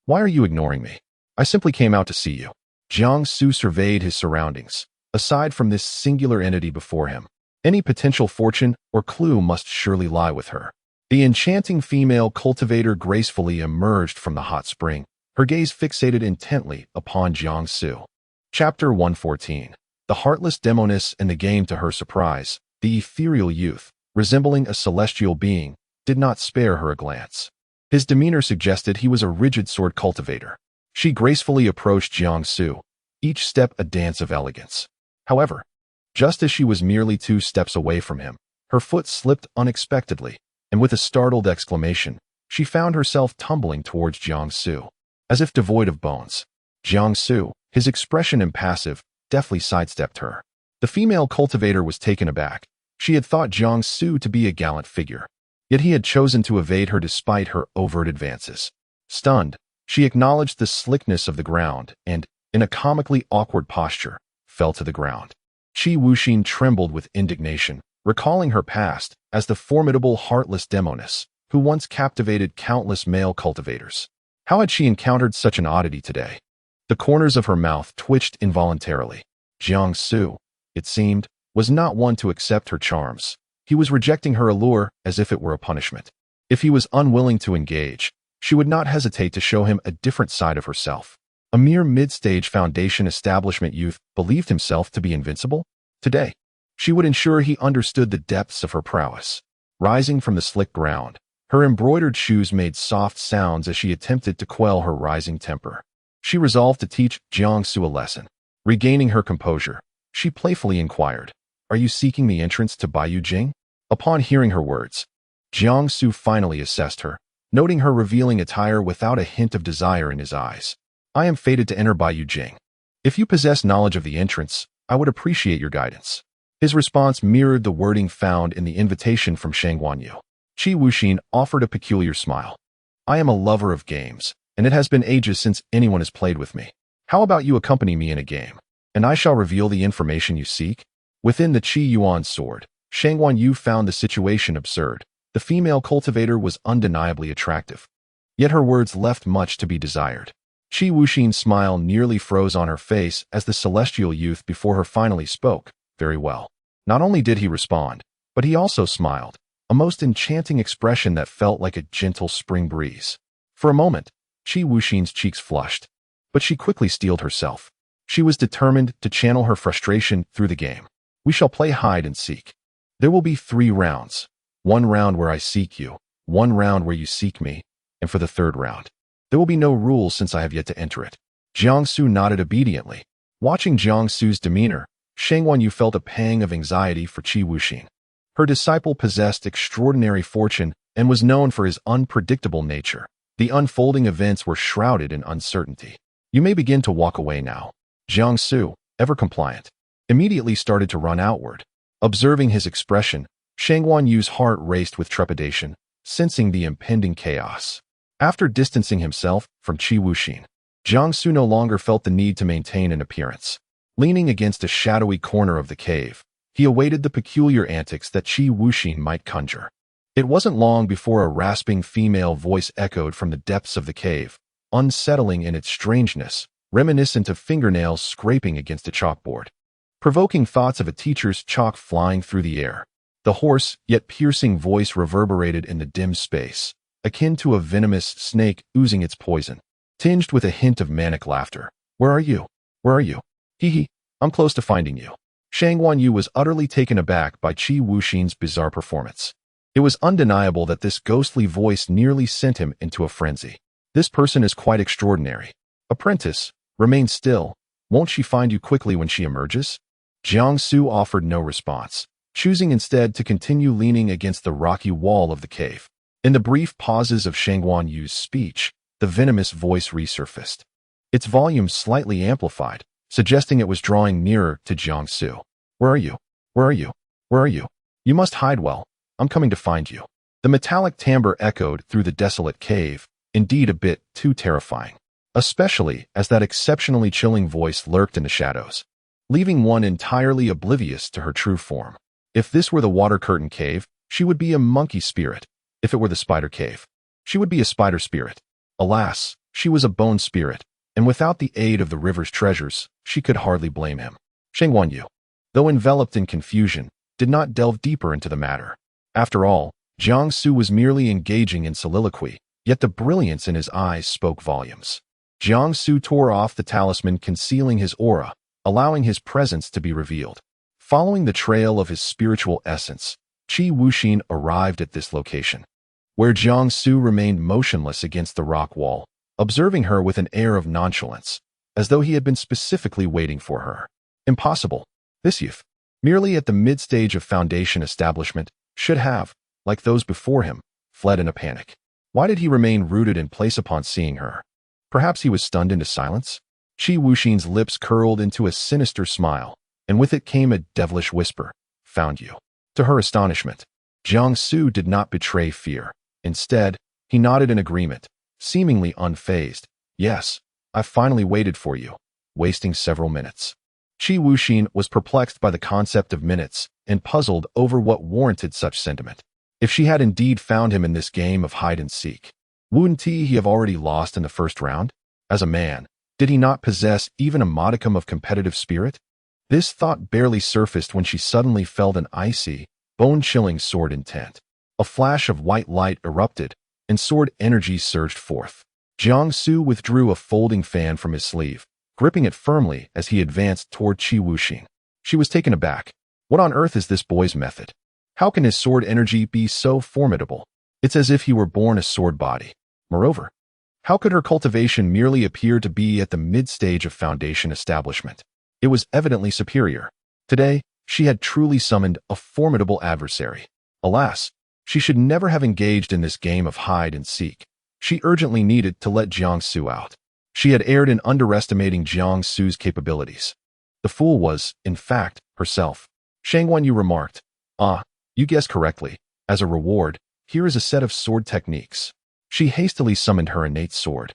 "Why are you ignoring me? I simply came out to see you." Jiang Su surveyed his surroundings. Aside from this singular entity before him, any potential fortune or clue must surely lie with her. The enchanting female cultivator gracefully emerged from the hot spring, her gaze fixated intently upon Jiang Su. Chapter 114. The heartless demoness in the game. To her surprise, the ethereal youth, resembling a celestial being, did not spare her a glance. His demeanor suggested he was a rigid sword cultivator. She gracefully approached Jiang Su, each step a dance of elegance. However, just as she was merely 2 steps away from him, her foot slipped unexpectedly, and with a startled exclamation, she found herself tumbling towards Jiang Su. As if devoid of bones, Jiang Su, his expression impassive, deftly sidestepped her. The female cultivator was taken aback. She had thought Jiang Su to be a gallant figure, yet he had chosen to evade her despite her overt advances. Stunned, she acknowledged the slickness of the ground and, in a comically awkward posture, fell to the ground. Qi Wuxin trembled with indignation, recalling her past as the formidable heartless demoness who once captivated countless male cultivators. How had she encountered such an oddity today? The corners of her mouth twitched involuntarily. Jiang Su, it seemed, was not one to accept her charms. He was rejecting her allure as if it were a punishment. If he was unwilling to engage, she would not hesitate to show him a different side of herself. A mere mid-stage foundation establishment youth believed himself to be invincible? Today, she would ensure he understood the depths of her prowess. Rising from the slick ground, her embroidered shoes made soft sounds as she attempted to quell her rising temper. She resolved to teach Jiangsu a lesson. Regaining her composure, she playfully inquired, "Are you seeking the entrance to Bayou Jing?" Upon hearing her words, Jiangsu finally assessed her, noting her revealing attire without a hint of desire in his eyes. "I am fated to enter Bayou Jing. If you possess knowledge of the entrance, I would appreciate your guidance." His response mirrored the wording found in the invitation from Shang Guanyu. Qi Wuxin offered a peculiar smile. "I am a lover of games, and it has been ages since anyone has played with me. How about you accompany me in a game, and I shall reveal the information you seek?" Within the Qi Yuan sword, Shang Guanyu found the situation absurd. The female cultivator was undeniably attractive, yet her words left much to be desired. Qi Wuxin's smile nearly froze on her face as the celestial youth before her finally spoke. "Very well." Not only did he respond, but he also smiled, a most enchanting expression that felt like a gentle spring breeze. For a moment, Qi Wuxin's cheeks flushed, but she quickly steeled herself. She was determined to channel her frustration through the game. "We shall play hide and seek. There will be 3 rounds. 1 round where I seek you, 1 round where you seek me, and for the 3rd round, there will be no rules since I have yet to enter it." Jiangsu nodded obediently. Watching Jiangsu's demeanor, Shang Guanyu felt a pang of anxiety for Qi Wuxin. Her disciple possessed extraordinary fortune and was known for his unpredictable nature. The unfolding events were shrouded in uncertainty. "You may begin to walk away now." Jiangsu, ever compliant, immediately started to run outward. Observing his expression, Shang Guanyu's heart raced with trepidation, sensing the impending chaos. After distancing himself from Qi Wuxin, Jiangsu no longer felt the need to maintain an appearance. Leaning against a shadowy corner of the cave, he awaited the peculiar antics that Qi Wuxin might conjure. It wasn't long before a rasping female voice echoed from the depths of the cave, unsettling in its strangeness, reminiscent of fingernails scraping against a chalkboard, provoking thoughts of a teacher's chalk flying through the air. The hoarse, yet piercing voice reverberated in the dim space, akin to a venomous snake oozing its poison, tinged with a hint of manic laughter. "Where are you? Where are you? Hee, I'm close to finding you." Shang Guanyu was utterly taken aback by Qi Wuxin's bizarre performance. It was undeniable that this ghostly voice nearly sent him into a frenzy. "This person is quite extraordinary. Apprentice, remain still. Won't she find you quickly when she emerges?" Jiangsu offered no response, choosing instead to continue leaning against the rocky wall of the cave. In the brief pauses of Shang Guanyu's speech, the venomous voice resurfaced, its volume slightly amplified, suggesting it was drawing nearer to Jiangsu. "Where are you? Where are you? Where are you? You must hide well. I'm coming to find you." The metallic timbre echoed through the desolate cave, indeed a bit too terrifying, especially as that exceptionally chilling voice lurked in the shadows, leaving one entirely oblivious to her true form. If this were the water curtain cave, she would be a monkey spirit. If it were the spider cave, she would be a spider spirit. Alas, she was a bone spirit, and without the aid of the river's treasures, she could hardly blame him. Shang Guanyu, though enveloped in confusion, did not delve deeper into the matter. After all, Jiangsu was merely engaging in soliloquy, yet the brilliance in his eyes spoke volumes. Jiangsu tore off the talisman concealing his aura, allowing his presence to be revealed. Following the trail of his spiritual essence, Qi Wuxin arrived at this location, where Jiangsu remained motionless against the rock wall, observing her with an air of nonchalance, as though he had been specifically waiting for her. Impossible. This youth, merely at the mid-stage of foundation establishment, should have, like those before him, fled in a panic. Why did he remain rooted in place upon seeing her? Perhaps he was stunned into silence? Qi Wuxin's lips curled into a sinister smile, and with it came a devilish whisper, "Found you." To her astonishment, Jiangsu did not betray fear. Instead, he nodded in agreement, seemingly unfazed. "Yes, I finally waited for you," wasting several minutes. Qi Wuxin was perplexed by the concept of minutes and puzzled over what warranted such sentiment. If she had indeed found him in this game of hide-and-seek, wouldn't he have already lost in the first round? As a man, did he not possess even a modicum of competitive spirit? This thought barely surfaced when she suddenly felt an icy, bone-chilling sword intent. A flash of white light erupted, and sword energy surged forth. Jiangsu withdrew a folding fan from his sleeve, gripping it firmly as he advanced toward Qi Wuxing. She was taken aback. What on earth is this boy's method? How can his sword energy be so formidable? It's as if he were born a sword body. Moreover, how could her cultivation merely appear to be at the mid-stage of foundation establishment? It was evidently superior. Today, she had truly summoned a formidable adversary. Alas, she should never have engaged in this game of hide and seek. She urgently needed to let Jiangsu out. She had erred in underestimating Jiangsu's capabilities. The fool was, in fact, herself. Shang Wenyu remarked, "Ah, you guessed correctly. As a reward, here is a set of sword techniques." She hastily summoned her innate sword,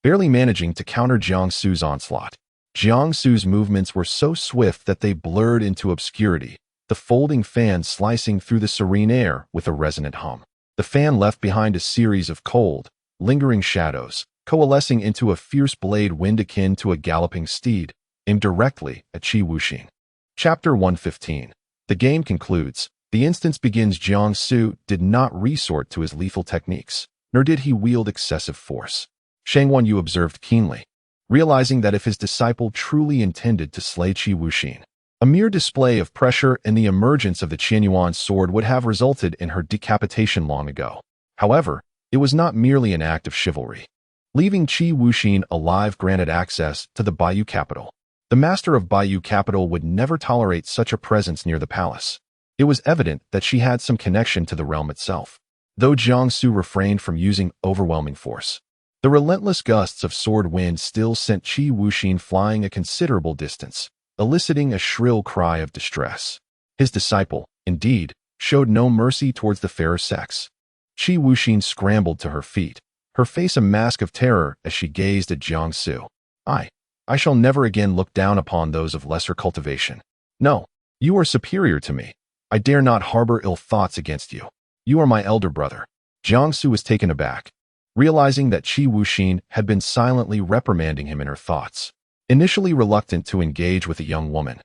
barely managing to counter Jiangsu's onslaught. Jiangsu's movements were so swift that they blurred into obscurity, the folding fan slicing through the serene air with a resonant hum. The fan left behind a series of cold, lingering shadows, coalescing into a fierce blade wind akin to a galloping steed, aimed directly at Qi Wuxing. Chapter 115. The game concludes. The instance begins. Jiangsu did not resort to his lethal techniques, nor did he wield excessive force. Shang Wenyu observed keenly, realizing that if his disciple truly intended to slay Qi Wuxing, a mere display of pressure and the emergence of the Qianyuan sword would have resulted in her decapitation long ago. However, it was not merely an act of chivalry. Leaving Qi Wuxing alive granted access to the Baiyu capital. The master of Baiyu capital would never tolerate such a presence near the palace. It was evident that she had some connection to the realm itself, though Jiangsu refrained from using overwhelming force. The relentless gusts of sword wind still sent Qi Wuxing flying a considerable distance, eliciting a shrill cry of distress. His disciple, indeed, showed no mercy towards the fairer sex. Qi Wuxing scrambled to her feet, her face a mask of terror as she gazed at Jiangsu. I shall never again look down upon those of lesser cultivation. No, you are superior to me. I dare not harbor ill thoughts against you. You are my elder brother. Jiangsu was taken aback, realizing that Qi Wuxing had been silently reprimanding him in her thoughts. Initially reluctant to engage with a young woman,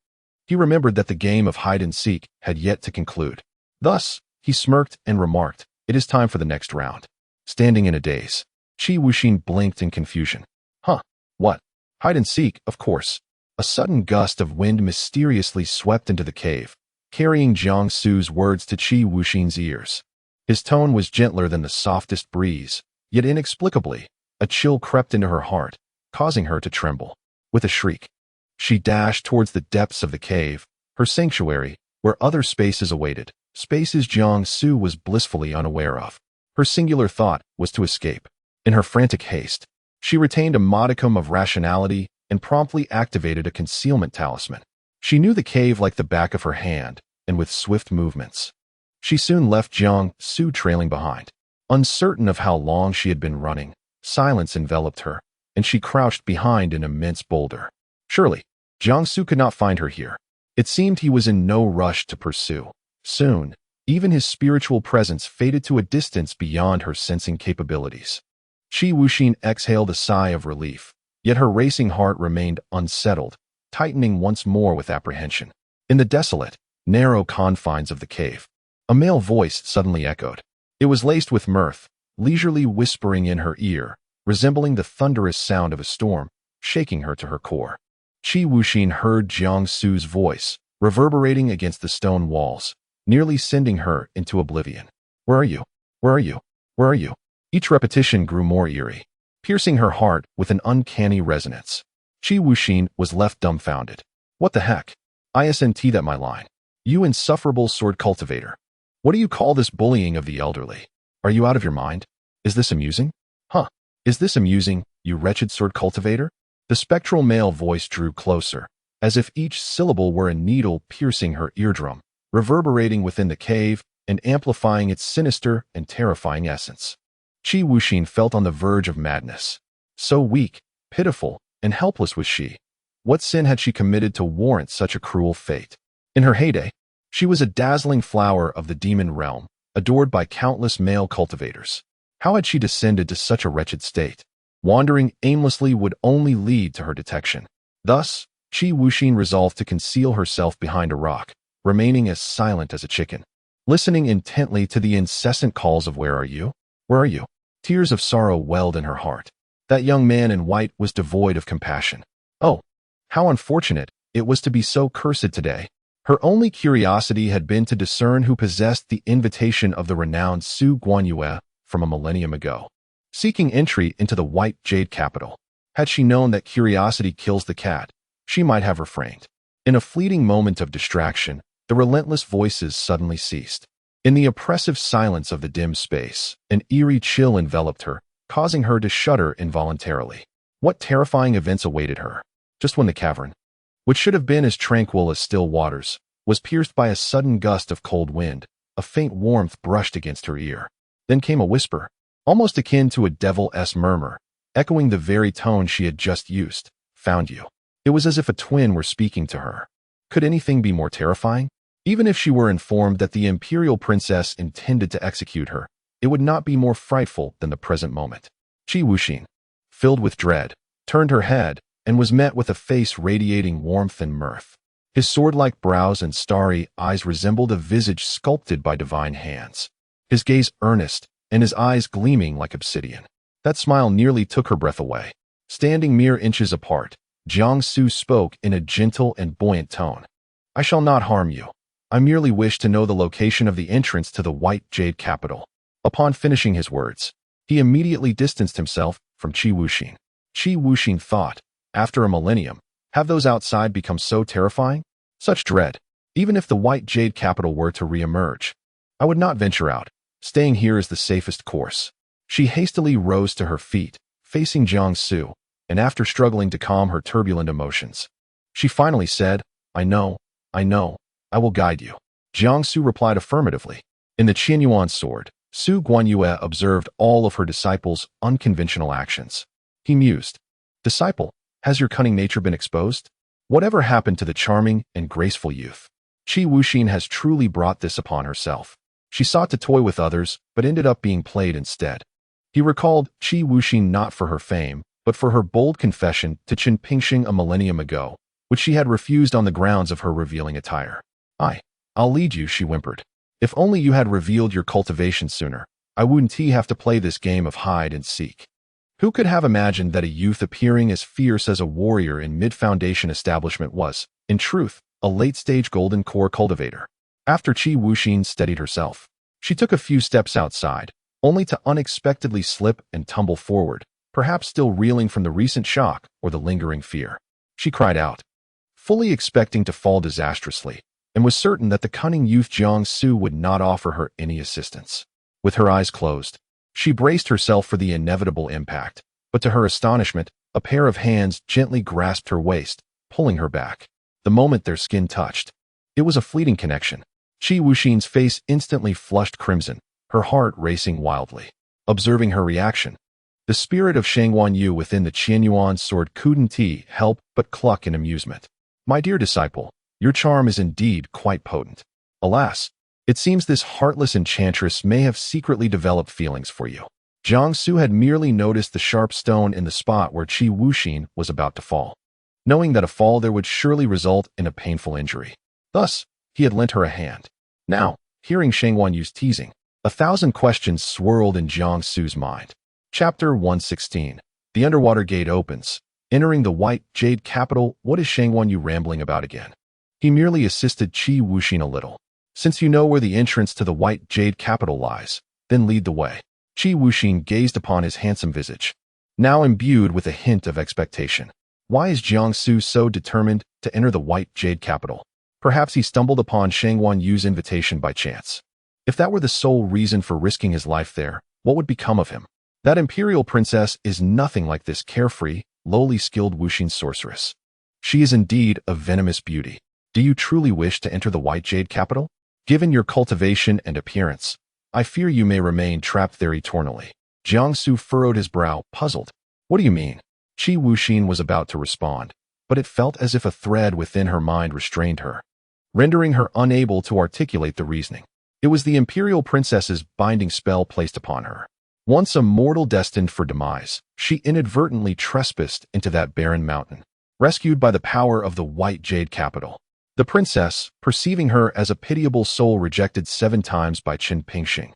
he remembered that the game of hide-and-seek had yet to conclude. Thus, he smirked and remarked, "It is time for the next round." Standing in a daze, Qi Wuxing blinked in confusion. Huh? What? Hide-and-seek, of course. A sudden gust of wind mysteriously swept into the cave, carrying Jiangsu's words to Qi Wuxing's ears. His tone was gentler than the softest breeze, yet inexplicably, a chill crept into her heart, causing her to tremble. With a shriek, she dashed towards the depths of the cave, her sanctuary, where other spaces awaited, spaces Jiangsu was blissfully unaware of. Her singular thought was to escape. In her frantic haste, she retained a modicum of rationality and promptly activated a concealment talisman. She knew the cave like the back of her hand, and with swift movements, she soon left Jiangsu trailing behind. Uncertain of how long she had been running, silence enveloped her, and she crouched behind an immense boulder. Surely, Jiangsu could not find her here. It seemed he was in no rush to pursue. Soon, even his spiritual presence faded to a distance beyond her sensing capabilities. Qi Wuxing exhaled a sigh of relief, yet her racing heart remained unsettled, tightening once more with apprehension. In the desolate, narrow confines of the cave, a male voice suddenly echoed. It was laced with mirth, leisurely whispering in her ear, resembling the thunderous sound of a storm, shaking her to her core. Qi Wuxing heard Jiangsu's voice, reverberating against the stone walls, nearly sending her into oblivion. "Where are you? Where are you? Where are you?" Each repetition grew more eerie, piercing her heart with an uncanny resonance. Qi Wuxing was left dumbfounded. What the heck? Isn't that my line? You insufferable sword cultivator. What do you call this bullying of the elderly? Are you out of your mind? Is this amusing? Huh? Is this amusing, you wretched sword cultivator? The spectral male voice drew closer, as if each syllable were a needle piercing her eardrum, reverberating within the cave and amplifying its sinister and terrifying essence. Qi Wuxing felt on the verge of madness. So weak, pitiful, and helpless was she. What sin had she committed to warrant such a cruel fate? In her heyday, she was a dazzling flower of the demon realm, adored by countless male cultivators. How had she descended to such a wretched state? Wandering aimlessly would only lead to her detection. Thus, Qi Wuxing resolved to conceal herself behind a rock, remaining as silent as a chicken. listening intently to the incessant calls of "Where are you? Where are you?" Tears of sorrow welled in her heart. That young man in white was devoid of compassion. Oh, how unfortunate it was to be so cursed today. Her only curiosity had been to discern who possessed the invitation of the renowned Su Guanyue from a millennium ago, seeking entry into the white jade capital. Had she known that curiosity kills the cat, she might have refrained. In a fleeting moment of distraction, the relentless voices suddenly ceased. In the oppressive silence of the dim space, an eerie chill enveloped her, causing her to shudder involuntarily. What terrifying events awaited her? Just when the cavern, which should have been as tranquil as still waters, was pierced by a sudden gust of cold wind, a faint warmth brushed against her ear. Then came a whisper, almost akin to a devil-esque murmur, echoing the very tone she had just used. "Found you." It was as if a twin were speaking to her. Could anything be more terrifying? Even if she were informed that the imperial princess intended to execute her, it would not be more frightful than the present moment. Qi Wuxin, filled with dread, turned her head and was met with a face radiating warmth and mirth. His sword-like brows and starry eyes resembled a visage sculpted by divine hands. His gaze earnest and his eyes gleaming like obsidian. That smile nearly took her breath away. Standing mere inches apart, Jiang Su spoke in a gentle and buoyant tone. "I shall not harm you. I merely wish to know the location of the entrance to the white jade capital." Upon finishing his words, he immediately distanced himself from Qi Wuxin. Qi Wuxin thought, after a millennium, have those outside become so terrifying? Such dread, even if the white jade capital were to re-emerge. I would not venture out. Staying here is the safest course. She hastily rose to her feet, facing Jiang Su, and after struggling to calm her turbulent emotions, she finally said, I know, I will guide you." Jiang Su replied affirmatively. In the Qianyuan sword, Su Guanyue observed all of her disciples' unconventional actions. He mused, "Disciple, has your cunning nature been exposed? Whatever happened to the charming and graceful youth? Qi Wuxin has truly brought this upon herself. She sought to toy with others, but ended up being played instead." He recalled Qi Wuxin not for her fame, but for her bold confession to Qin Pingxing a millennium ago, which she had refused on the grounds of her revealing attire. I'll lead you," she whimpered. "If only you had revealed your cultivation sooner, I wouldn't have to play this game of hide and seek." Who could have imagined that a youth appearing as fierce as a warrior in mid-foundation establishment was, in truth, a late-stage golden core cultivator? After Qi Wuxin steadied herself, she took a few steps outside, only to unexpectedly slip and tumble forward, perhaps still reeling from the recent shock or the lingering fear. She cried out, fully expecting to fall disastrously, and was certain that the cunning youth Jiang Su would not offer her any assistance. With her eyes closed, she braced herself for the inevitable impact, but to her astonishment, a pair of hands gently grasped her waist, pulling her back. The moment their skin touched, it was a fleeting connection. Qi Wuxin's face instantly flushed crimson, her heart racing wildly. Observing her reaction, the spirit of Shangguan Yu within the Qianyuan sword couldn't help but cluck in amusement. "My dear disciple, your charm is indeed quite potent. Alas, it seems this heartless enchantress may have secretly developed feelings for you." Jiang Su had merely noticed the sharp stone in the spot where Qi Wuxin was about to fall, knowing that a fall there would surely result in a painful injury. Thus, he had lent her a hand. Now, hearing Shangguan Yu's teasing, 1,000 questions swirled in Jiang Su's mind. Chapter 116. The underwater gate opens. Entering the white jade capital, what is Shangguan Yu rambling about again? He merely assisted Qi Wuxin a little. "Since you know where the entrance to the white jade capital lies, then lead the way." Qi Wuxin gazed upon his handsome visage, now imbued with a hint of expectation. Why is Jiang Su so determined to enter the white jade capital? Perhaps he stumbled upon Shangguan Yu's invitation by chance. If that were the sole reason for risking his life there, what would become of him? That imperial princess is nothing like this carefree, lowly skilled Wuxin sorceress. She is indeed a venomous beauty. Do you truly wish to enter the white jade capital? Given your cultivation and appearance, I fear you may remain trapped there eternally. Jiang Su furrowed his brow, puzzled. What do you mean? Qi Wuxin was about to respond, but it felt as if a thread within her mind restrained her, rendering her unable to articulate the reasoning. It was the imperial princess's binding spell placed upon her. Once a mortal destined for demise, she inadvertently trespassed into that barren mountain, rescued by the power of the white jade capital. The princess, perceiving her as a pitiable soul rejected 7 times by Qin Pingxing,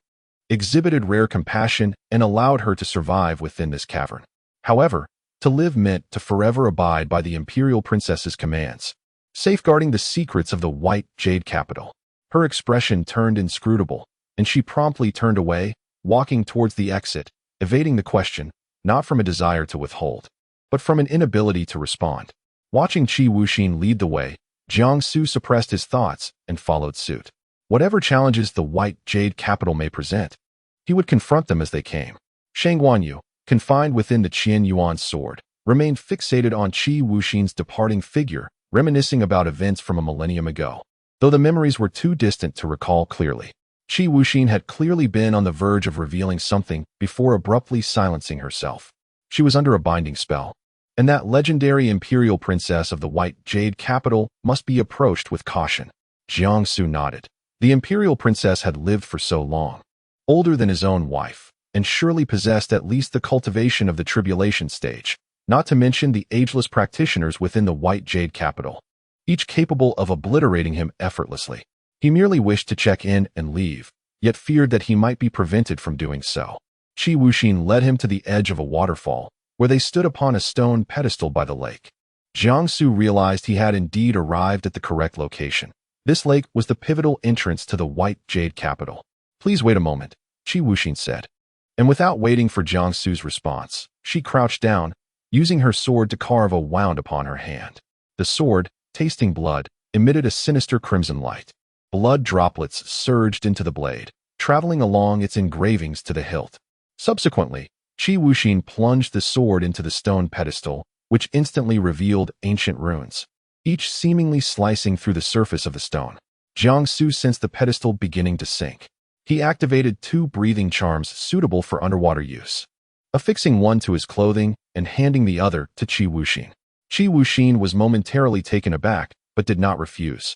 exhibited rare compassion and allowed her to survive within this cavern. However, to live meant to forever abide by the imperial princess's commands, safeguarding the secrets of the white jade capital. Her expression turned inscrutable, and she promptly turned away, walking towards the exit, evading the question, not from a desire to withhold, but from an inability to respond. Watching Qi Wuxin lead the way, Jiangsu suppressed his thoughts and followed suit. Whatever challenges the white jade capital may present, he would confront them as they came. Shang Guanyu, confined within the Qian Yuan sword, remained fixated on Qi Wuxin's departing figure, reminiscing about events from a millennium ago. Though the memories were too distant to recall clearly, Qi Wuxin had clearly been on the verge of revealing something before abruptly silencing herself. She was under a binding spell, and that legendary imperial princess of the white jade capital must be approached with caution. Jiangsu nodded. The imperial princess had lived for so long, older than his own wife, and surely possessed at least the cultivation of the tribulation stage, not to mention the ageless practitioners within the white jade capital, each capable of obliterating him effortlessly. He merely wished to check in and leave, yet feared that he might be prevented from doing so. Qi Wuxin led him to the edge of a waterfall, where they stood upon a stone pedestal by the lake. Jiangsu realized he had indeed arrived at the correct location. This lake was the pivotal entrance to the white jade capital. "Please wait a moment," Qi Wuxin said. And without waiting for Jiangsu's response, she crouched down, using her sword to carve a wound upon her hand. The sword, tasting blood, emitted a sinister crimson light. Blood droplets surged into the blade, traveling along its engravings to the hilt. Subsequently, Qi Wuxin plunged the sword into the stone pedestal, which instantly revealed ancient runes, each seemingly slicing through the surface of the stone. Jiangsu sensed the pedestal beginning to sink. He activated 2 breathing charms suitable for underwater use, affixing one to his clothing and handing the other to Qi Wuxin. Qi Wuxin was momentarily taken aback, but did not refuse,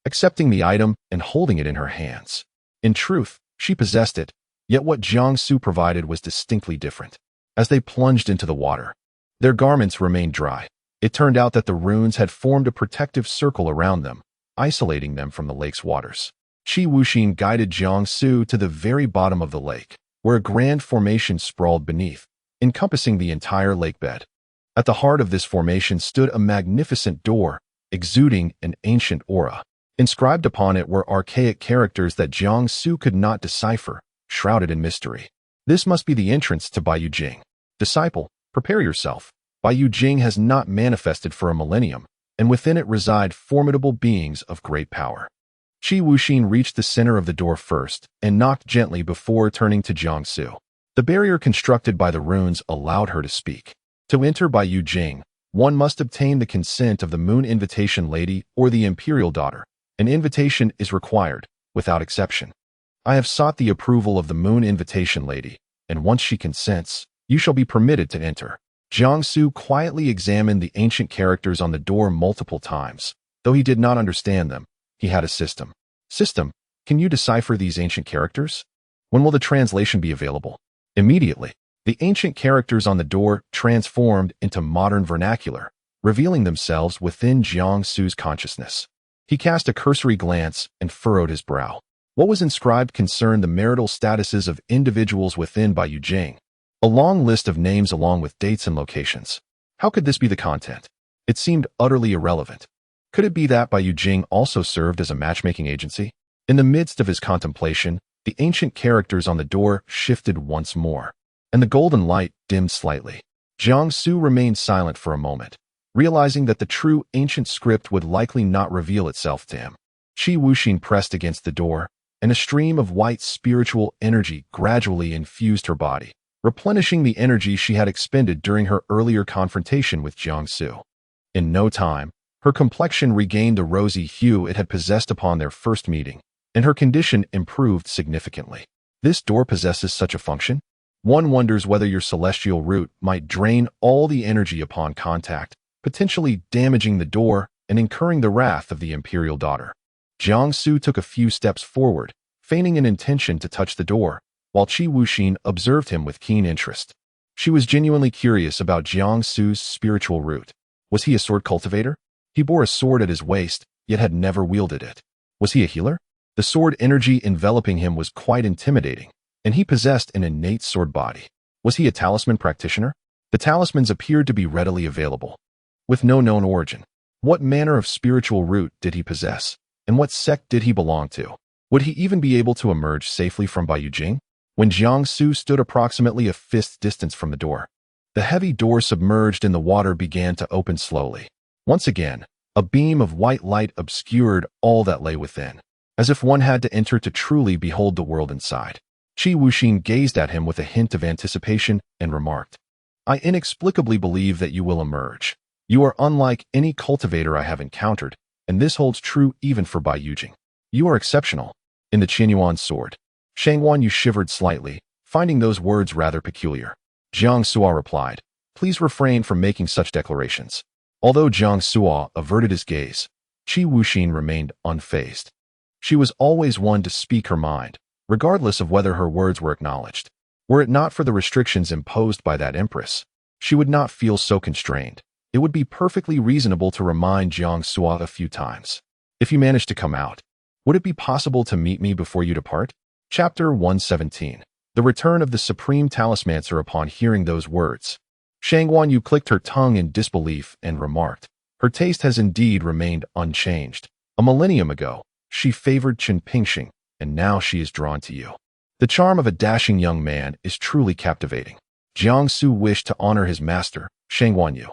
accepting the item and holding it in her hands. In truth, she possessed it, yet what Jiangsu provided was distinctly different. As they plunged into the water, their garments remained dry. It turned out that the runes had formed a protective circle around them, isolating them from the lake's waters. Qi Wuxin guided Jiangsu to the very bottom of the lake, where a grand formation sprawled beneath, encompassing the entire lake bed. At the heart of this formation stood a magnificent door, exuding an ancient aura. Inscribed upon it were archaic characters that Jiangsu could not decipher, shrouded in mystery. "This must be the entrance to Baiyu Jing. Disciple, prepare yourself. Baiyu Jing has not manifested for a millennium, and within it reside formidable beings of great power." Qi Wuxin reached the center of the door first and knocked gently before turning to Jiangsu. The barrier constructed by the runes allowed her to speak. To enter Baiyu Jing, one must obtain the consent of the Moon Invitation Lady or the Imperial Daughter. An invitation is required, without exception. I have sought the approval of the Moon Invitation Lady, and once she consents, you shall be permitted to enter. Jiangsu quietly examined the ancient characters on the door multiple times. Though he did not understand them, he had a system. "System, can you decipher these ancient characters? When will the translation be available?" Immediately, the ancient characters on the door transformed into modern vernacular, revealing themselves within Jiangsu's consciousness. He cast a cursory glance and furrowed his brow. What was inscribed concerned the marital statuses of individuals within Baiyu Jing. A long list of names along with dates and locations. How could this be the content? It seemed utterly irrelevant. Could it be that Baiyu Jing also served as a matchmaking agency? In the midst of his contemplation, the ancient characters on the door shifted once more, and the golden light dimmed slightly. Jiangsu remained silent for a moment, realizing that the true ancient script would likely not reveal itself to him. Qi Wuxin pressed against the door, and a stream of white spiritual energy gradually infused her body, replenishing the energy she had expended during her earlier confrontation with Jiangsu. In no time, her complexion regained the rosy hue it had possessed upon their first meeting, and her condition improved significantly. This door possesses such a function? One wonders whether your celestial root might drain all the energy upon contact, potentially damaging the door and incurring the wrath of the Imperial Daughter. Jiangsu took a few steps forward, feigning an intention to touch the door, while Qi Wuxin observed him with keen interest. She was genuinely curious about Jiangsu's spiritual root. Was he a sword cultivator? He bore a sword at his waist, yet had never wielded it. Was he a healer? The sword energy enveloping him was quite intimidating, and he possessed an innate sword body. Was he a talisman practitioner? The talismans appeared to be readily available, with no known origin. What manner of spiritual root did he possess, and what sect did he belong to? Would he even be able to emerge safely from Baiyujing? When Jiangsu stood approximately a fist's distance from the door, the heavy door submerged in the water began to open slowly. Once again, a beam of white light obscured all that lay within, as if one had to enter to truly behold the world inside. Qi Wuxin gazed at him with a hint of anticipation and remarked, "I inexplicably believe that you will emerge. You are unlike any cultivator I have encountered, and this holds true even for Baiyujing. You are exceptional." In the Qianyuan sword, Shangguan Yu shivered slightly, finding those words rather peculiar. Jiang Suo replied, "Please refrain from making such declarations." Although Jiang Suo averted his gaze, Qi Wuxin remained unfazed. She was always one to speak her mind, regardless of whether her words were acknowledged. Were it not for the restrictions imposed by that empress, she would not feel so constrained. It would be perfectly reasonable to remind Jiang Suo a few times. "If you manage to come out, would it be possible to meet me before you depart?" Chapter 117. The Return of the Supreme Talismancer. Upon hearing those words, Shangguan Yu clicked her tongue in disbelief and remarked, "Her taste has indeed remained unchanged. A millennium ago, she favored Qin Pingxing, and now she is drawn to you. The charm of a dashing young man is truly captivating." Jiangsu wished to honor his master, Shangguan Yu,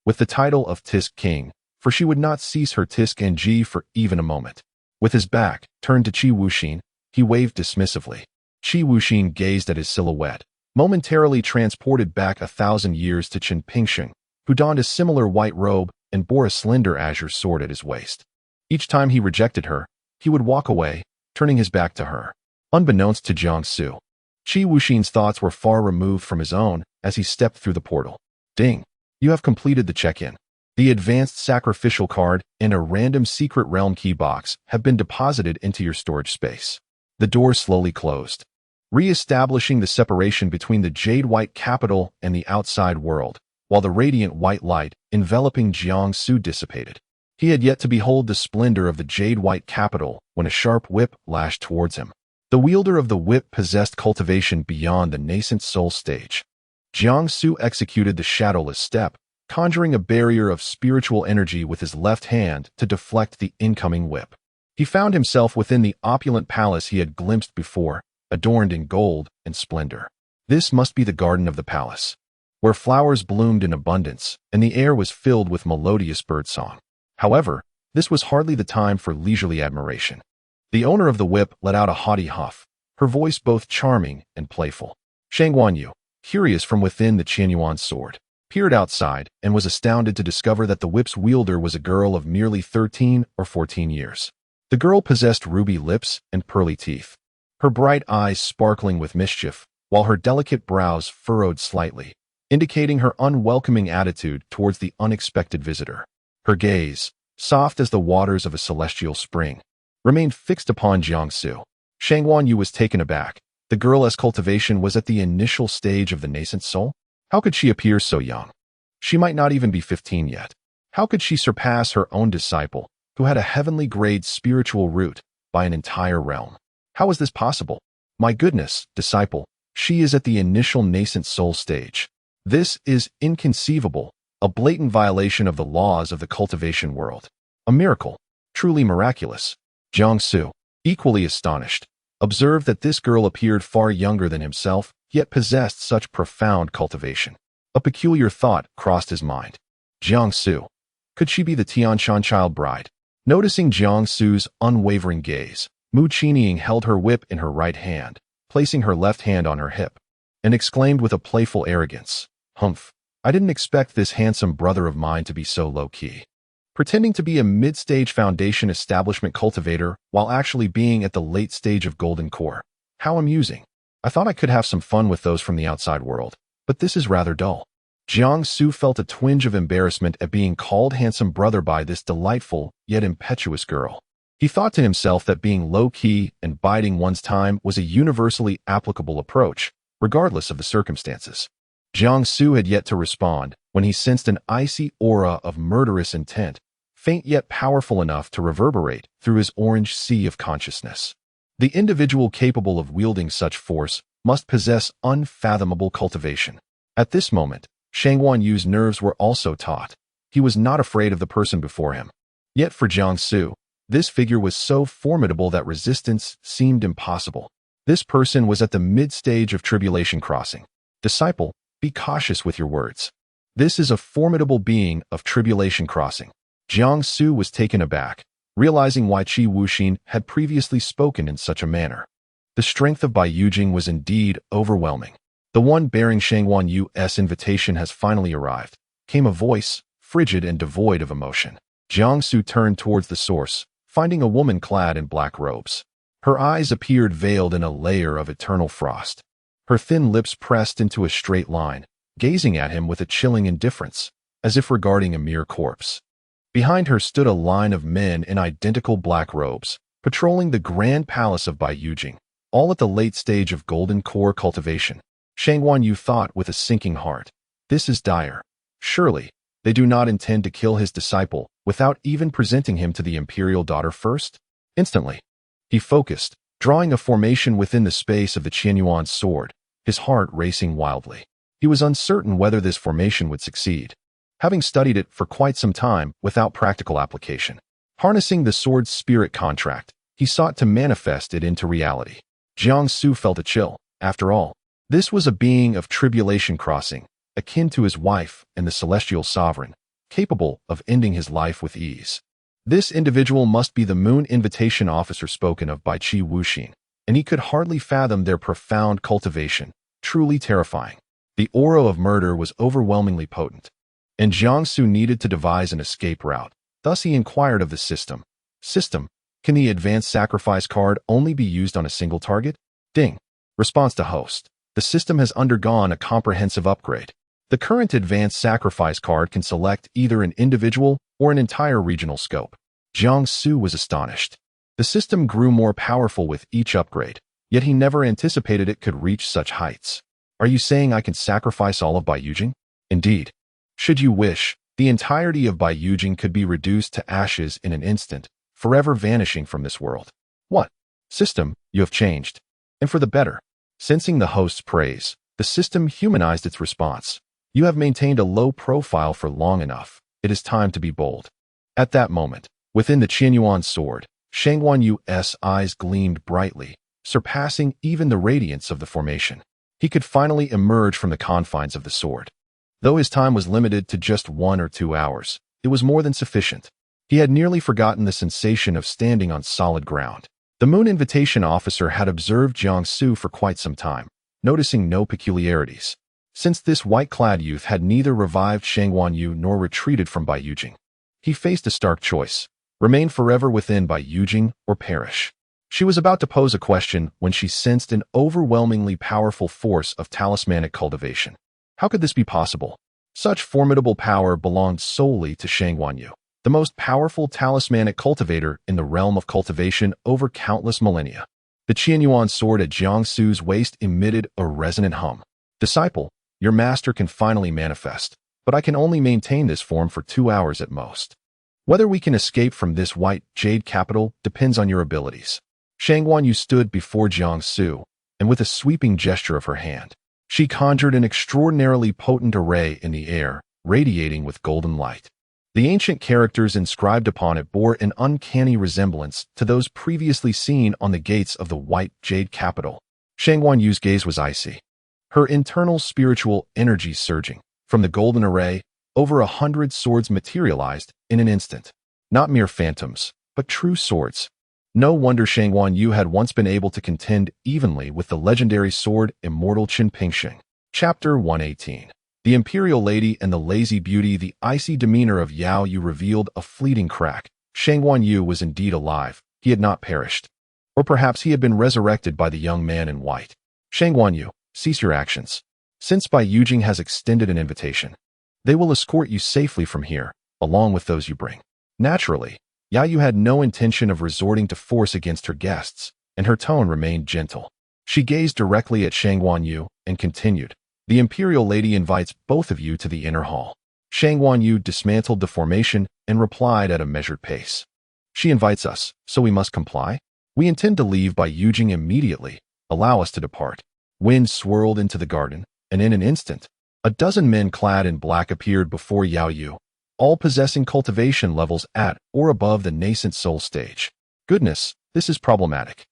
with the title of Tisk King, for she would not cease her Tisk NG for even a moment. With his back turned to Qi Wuxin, he waved dismissively. Qi Wuxin gazed at his silhouette, momentarily transported back 1,000 years to Qin Pingxing, who donned a similar white robe and bore a slender azure sword at his waist. Each time he rejected her, he would walk away, turning his back to her. Unbeknownst to Jiangsu, Qi Wuxin's thoughts were far removed from his own as he stepped through the portal. "Ding! You have completed the check-in. The advanced sacrificial card and a random secret realm key box have been deposited into your storage space." The door slowly closed, re-establishing the separation between the jade-white capital and the outside world, while the radiant white light enveloping Jiangsu dissipated. He had yet to behold the splendor of the jade-white capital when a sharp whip lashed towards him. The wielder of the whip possessed cultivation beyond the nascent soul stage. Jiangsu executed the shadowless step, conjuring a barrier of spiritual energy with his left hand to deflect the incoming whip. He found himself within the opulent palace he had glimpsed before, adorned in gold and splendor. This must be the garden of the palace, where flowers bloomed in abundance and the air was filled with melodious birdsong. However, this was hardly the time for leisurely admiration. The owner of the whip let out a haughty huff, her voice both charming and playful. Shangguan Yu, curious from within the Qianyuan sword, peered outside and was astounded to discover that the whip's wielder was a girl of merely 13 or 14 years. The girl possessed ruby lips and pearly teeth, her bright eyes sparkling with mischief, while her delicate brows furrowed slightly, indicating her unwelcoming attitude towards the unexpected visitor. Her gaze, soft as the waters of a celestial spring, remained fixed upon Jiangsu. Shangguan Yu was taken aback. The girl's cultivation was at the initial stage of the nascent soul? How could she appear so young? She might not even be 15 yet. How could she surpass her own disciple, who had a heavenly grade spiritual root, by an entire realm? How is this possible? My goodness, disciple, she is at the initial nascent soul stage. This is inconceivable, a blatant violation of the laws of the cultivation world. A miracle, truly miraculous. Jiangsu, equally astonished, observed that this girl appeared far younger than himself, yet possessed such profound cultivation. A peculiar thought crossed his mind. Jiangsu, could she be the Tianshan child bride? Noticing Jiangsu's unwavering gaze, Mu Qinying held her whip in her right hand, placing her left hand on her hip, and exclaimed with a playful arrogance, "Humph, I didn't expect this handsome brother of mine to be so low-key. Pretending to be a mid-stage foundation establishment cultivator while actually being at the late stage of golden core. How amusing. I thought I could have some fun with those from the outside world, but this is rather dull." Jiangsu felt a twinge of embarrassment at being called handsome brother by this delightful yet impetuous girl. He thought to himself that being low-key and biding one's time was a universally applicable approach, regardless of the circumstances. Jiangsu had yet to respond when he sensed an icy aura of murderous intent faint yet powerful enough to reverberate through his orange sea of consciousness. The individual capable of wielding such force must possess unfathomable cultivation. At this moment, Shangguan Yu's nerves were also taut. He was not afraid of the person before him. Yet for Jiang Su, this figure was so formidable that resistance seemed impossible. This person was at the mid-stage of tribulation crossing. Disciple, be cautious with your words. This is a formidable being of tribulation crossing. Jiang Su was taken aback, realizing why Qi Wuxin had previously spoken in such a manner. The strength of Bai Yujing was indeed overwhelming. The one bearing Shangguan Yu's invitation has finally arrived, came a voice, frigid and devoid of emotion. Jiang Su turned towards the source, finding a woman clad in black robes. Her eyes appeared veiled in a layer of eternal frost. Her thin lips pressed into a straight line, gazing at him with a chilling indifference, as if regarding a mere corpse. Behind her stood a line of men in identical black robes, patrolling the grand palace of Bai Yujing, all at the late stage of golden core cultivation. Shangguan Yu thought with a sinking heart, this is dire. Surely, they do not intend to kill his disciple without even presenting him to the imperial daughter first? Instantly, he focused, drawing a formation within the space of the Qianyuan sword, his heart racing wildly. He was uncertain whether this formation would succeed, having studied it for quite some time without practical application. Harnessing the sword's spirit contract, he sought to manifest it into reality. Jiang Su felt a chill. After all, this was a being of tribulation crossing, akin to his wife and the celestial sovereign, capable of ending his life with ease. This individual must be the Moon Invitation Officer spoken of by Qi Wuxin, and he could hardly fathom their profound cultivation, truly terrifying. The aura of murder was overwhelmingly potent, and Jiang Su needed to devise an escape route. Thus he inquired of the system. System, can the advanced sacrifice card only be used on a single target? Ding. Response to host. The system has undergone a comprehensive upgrade. The current advanced sacrifice card can select either an individual or an entire regional scope. Jiang Su was astonished. The system grew more powerful with each upgrade, yet he never anticipated it could reach such heights. Are you saying I can sacrifice all of Bai Yujing? Indeed. Should you wish, the entirety of Bai Yujing could be reduced to ashes in an instant, forever vanishing from this world. What? System, you have changed. And for the better. Sensing the host's praise, the system humanized its response. You have maintained a low profile for long enough. It is time to be bold. At that moment, within the Qianyuan sword, Shangguan Yu's eyes gleamed brightly, surpassing even the radiance of the formation. He could finally emerge from the confines of the sword. Though his time was limited to just 1 or 2 hours, it was more than sufficient. He had nearly forgotten the sensation of standing on solid ground. The Moon Invitation Officer had observed Jiang Su for quite some time, noticing no peculiarities. Since this white-clad youth had neither revived Shangguan Yu nor retreated from Bai Yujing, he faced a stark choice: remain forever within Bai Yujing or perish. She was about to pose a question when she sensed an overwhelmingly powerful force of talismanic cultivation. How could this be possible? Such formidable power belonged solely to Shangguan Yu, the most powerful talismanic cultivator in the realm of cultivation over countless millennia. The Qianyuan sword at Jiang Su's waist emitted a resonant hum. Disciple, your master can finally manifest, but I can only maintain this form for 2 hours at most. Whether we can escape from this white jade capital depends on your abilities. Shangguan Yu stood before Jiang Su, and with a sweeping gesture of her hand, she conjured an extraordinarily potent array in the air, radiating with golden light. The ancient characters inscribed upon it bore an uncanny resemblance to those previously seen on the gates of the white jade capital. Shangguan Yu's gaze was icy, her internal spiritual energy surging. From the golden array, over 100 swords materialized in an instant. Not mere phantoms, but true swords. No wonder Shangguan Yu had once been able to contend evenly with the legendary sword Immortal Qin Pingxing. Chapter 118. The Imperial Lady and the Lazy Beauty. The icy demeanor of Yao Yu revealed a fleeting crack. Shangguan Yu was indeed alive. He had not perished. Or perhaps he had been resurrected by the young man in white. Shangguan Yu, cease your actions. Since Bai Yujing has extended an invitation, they will escort you safely from here, along with those you bring. Naturally, Yao Yu had no intention of resorting to force against her guests, and her tone remained gentle. She gazed directly at Shangguan Yu and continued, the Imperial Lady invites both of you to the inner hall. Shang Wanyu dismantled the formation and replied at a measured pace. She invites us, so we must comply? We intend to leave by Yujing immediately. Allow us to depart. Wind swirled into the garden, and in an instant, a dozen men clad in black appeared before Yao Yu, all possessing cultivation levels at or above the nascent soul stage. Goodness, this is problematic.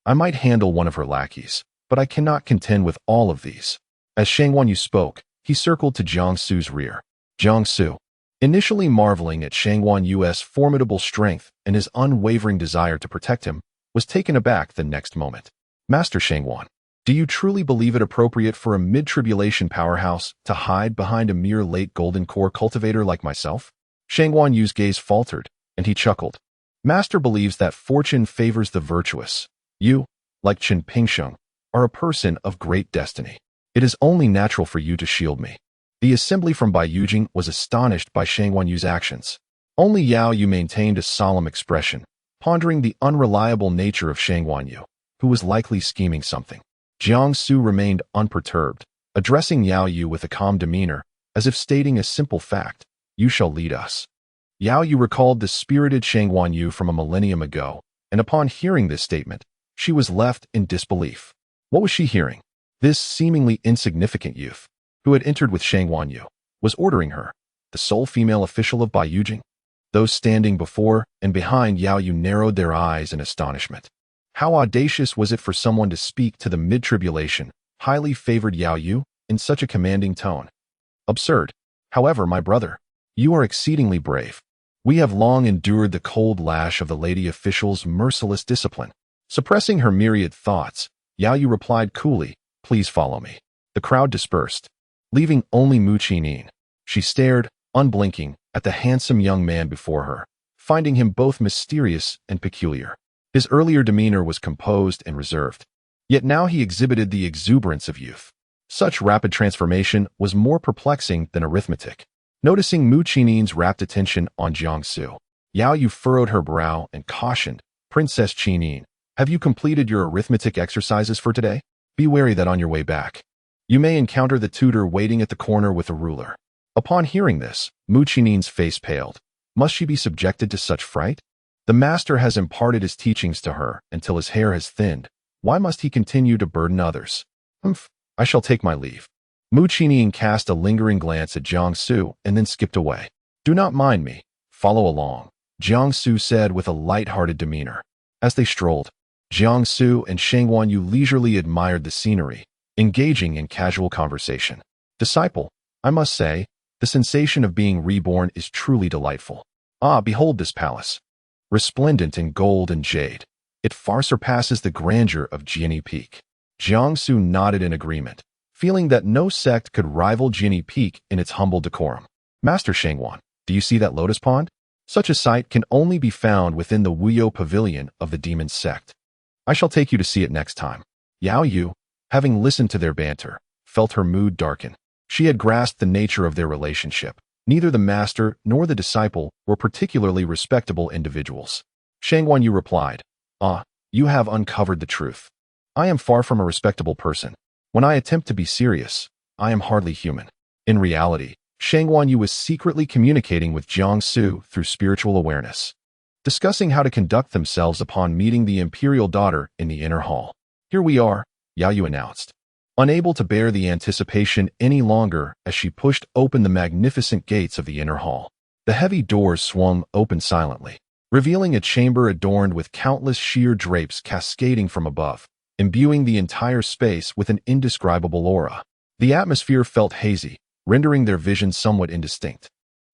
I might handle one of her lackeys, but I cannot contend with all of these. As Shang Wanyu spoke, he circled to Jiang Su's rear. Jiang Su, initially marveling at Shang Wanyu's formidable strength and his unwavering desire to protect him, was taken aback the next moment. Master Shang Wan, do you truly believe it appropriate for a mid-tribulation powerhouse to hide behind a mere late golden core cultivator like myself? Shang Wanyu's gaze faltered, and he chuckled. Master believes that fortune favors the virtuous. You, like Chen Pingsheng, are a person of great destiny. It is only natural for you to shield me. The assembly from Bai Yujing was astonished by Shang Wanyu's actions. Only Yao Yu maintained a solemn expression, pondering the unreliable nature of Shang Wanyu, who was likely scheming something. Jiang Su remained unperturbed, addressing Yao Yu with a calm demeanor, as if stating a simple fact: you shall lead us. Yao Yu recalled the spirited Shang Wanyu from a millennium ago, and upon hearing this statement, she was left in disbelief. What was she hearing? This seemingly insignificant youth, who had entered with Shang Wanyu, was ordering her, the sole female official of Bai Yujing? Those standing before and behind Yao Yu narrowed their eyes in astonishment. How audacious was it for someone to speak to the mid-tribulation, highly favored Yao Yu in such a commanding tone? Absurd. However, my brother, you are exceedingly brave. We have long endured the cold lash of the lady official's merciless discipline. Suppressing her myriad thoughts, Yao Yu replied coolly, please follow me. The crowd dispersed, leaving only Mu Qinyin. She stared, unblinking, at the handsome young man before her, finding him both mysterious and peculiar. His earlier demeanor was composed and reserved, yet now he exhibited the exuberance of youth. Such rapid transformation was more perplexing than arithmetic. Noticing Mu Qinyin's rapt attention on Jiang Su, Yao Yu furrowed her brow and cautioned, Princess Qinyin, have you completed your arithmetic exercises for today? Be wary that on your way back, you may encounter the tutor waiting at the corner with a ruler. Upon hearing this, Mu Qinyin's face paled. Must she be subjected to such fright? The master has imparted his teachings to her until his hair has thinned. Why must he continue to burden others? I shall take my leave. Mu Qinyin cast a lingering glance at Jiang Su and then skipped away. Do not mind me. Follow along, Jiang Su said with a light-hearted demeanor. As they strolled, Jiang Su and Shang Wanyu leisurely admired the scenery, engaging in casual conversation. Disciple, I must say, the sensation of being reborn is truly delightful. Ah, behold this palace. Resplendent in gold and jade, it far surpasses the grandeur of Jiani Peak. Jiang Su nodded in agreement, feeling that no sect could rival Jiani Peak in its humble decorum. Master Shangwan, do you see that lotus pond? Such a sight can only be found within the Wuyo Pavilion of the Demon Sect. I shall take you to see it next time. Yao Yu, having listened to their banter, felt her mood darken. She had grasped the nature of their relationship. Neither the master nor the disciple were particularly respectable individuals. Shang Wanyu replied, you have uncovered the truth. I am far from a respectable person. When I attempt to be serious, I am hardly human. In reality, Shang Wanyu was secretly communicating with Jiang Su through spiritual awareness, discussing how to conduct themselves upon meeting the imperial daughter in the inner hall. Here we are, Yao Yu announced, unable to bear the anticipation any longer as she pushed open the magnificent gates of the inner hall. The heavy doors swung open silently, revealing a chamber adorned with countless sheer drapes cascading from above, imbuing the entire space with an indescribable aura. The atmosphere felt hazy, rendering their vision somewhat indistinct.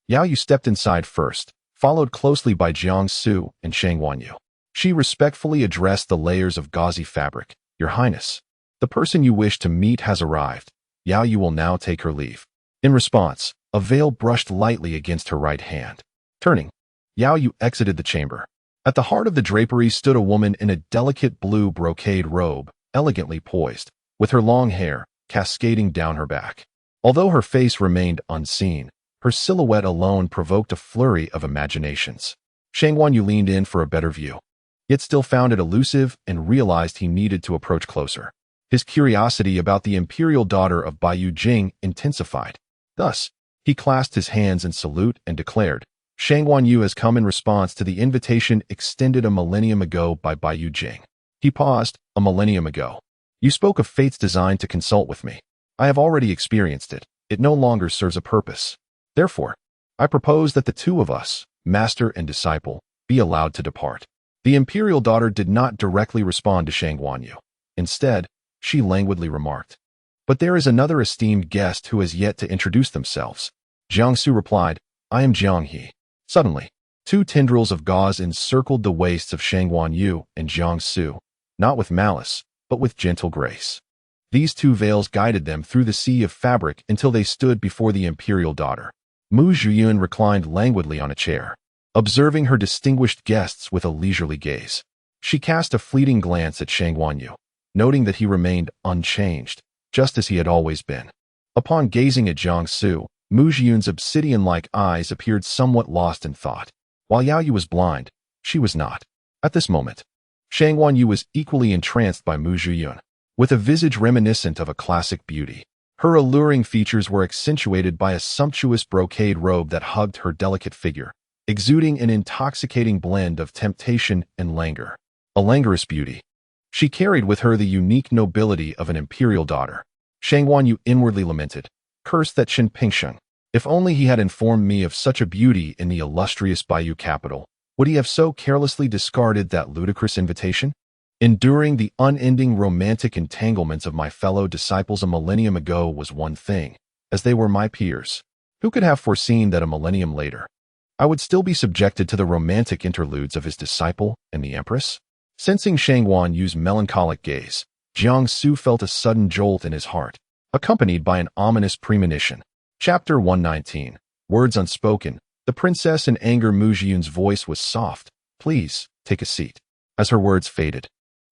Yao Yu stepped inside first, followed closely by Jiang Su and Shang Wanyu. She respectfully addressed the layers of gauzy fabric. Your Highness, the person you wish to meet has arrived. Yao Yu will now take her leave. In response, a veil brushed lightly against her right hand. Turning, Yao Yu exited the chamber. At the heart of the drapery stood a woman in a delicate blue brocade robe, elegantly poised, with her long hair cascading down her back. Although her face remained unseen, her silhouette alone provoked a flurry of imaginations. Shang Wanyu leaned in for a better view, yet still found it elusive and realized he needed to approach closer. His curiosity about the imperial daughter of Bai Yujing intensified. Thus, He clasped his hands in salute and declared, Shangguan Yu has come in response to the invitation extended a millennium ago by Baiyu Jing. He paused. A millennium ago. You spoke of fate's design to consult with me. I have already experienced it. It no longer serves a purpose. Therefore, I propose that the two of us, master and disciple, be allowed to depart. The imperial daughter did not directly respond to Shangguan Yu. Instead, she languidly remarked, But there is another esteemed guest who has yet to introduce themselves. Jiangsu replied, I am Jiang He. Suddenly, two tendrils of gauze encircled the waists of Shangguan Yu and Jiangsu, not with malice, but with gentle grace. These two veils guided them through the sea of fabric until they stood before the imperial daughter. Mu Zhuyun reclined languidly on a chair, observing her distinguished guests with a leisurely gaze. She cast a fleeting glance at Shangguan Yu, noting that he remained unchanged, just as he had always been. Upon gazing at Jiangsu, Mu Zhuyun's obsidian-like eyes appeared somewhat lost in thought. While Yao Yu was blind, she was not. At this moment, Shangguan Yu was equally entranced by Mu Zhuyun, with a visage reminiscent of a classic beauty. Her alluring features were accentuated by a sumptuous brocade robe that hugged her delicate figure, exuding an intoxicating blend of temptation and languor. A languorous beauty. She carried with her the unique nobility of an imperial daughter. Shangguan Yu inwardly lamented, Curse that Qin Pingsheng. If only he had informed me of such a beauty in the illustrious Baiyu capital, would he have so carelessly discarded that ludicrous invitation? Enduring the unending romantic entanglements of my fellow disciples a millennium ago was one thing, as they were my peers. Who could have foreseen that a millennium later, I would still be subjected to the romantic interludes of his disciple and the Empress? Sensing Shangguan Yu's melancholic gaze, Jiangsu felt a sudden jolt in his heart, accompanied by an ominous premonition. Chapter 119. Words unspoken. The princess in anger. Mu Zhiyun's voice was soft. Please, take a seat. As her words faded,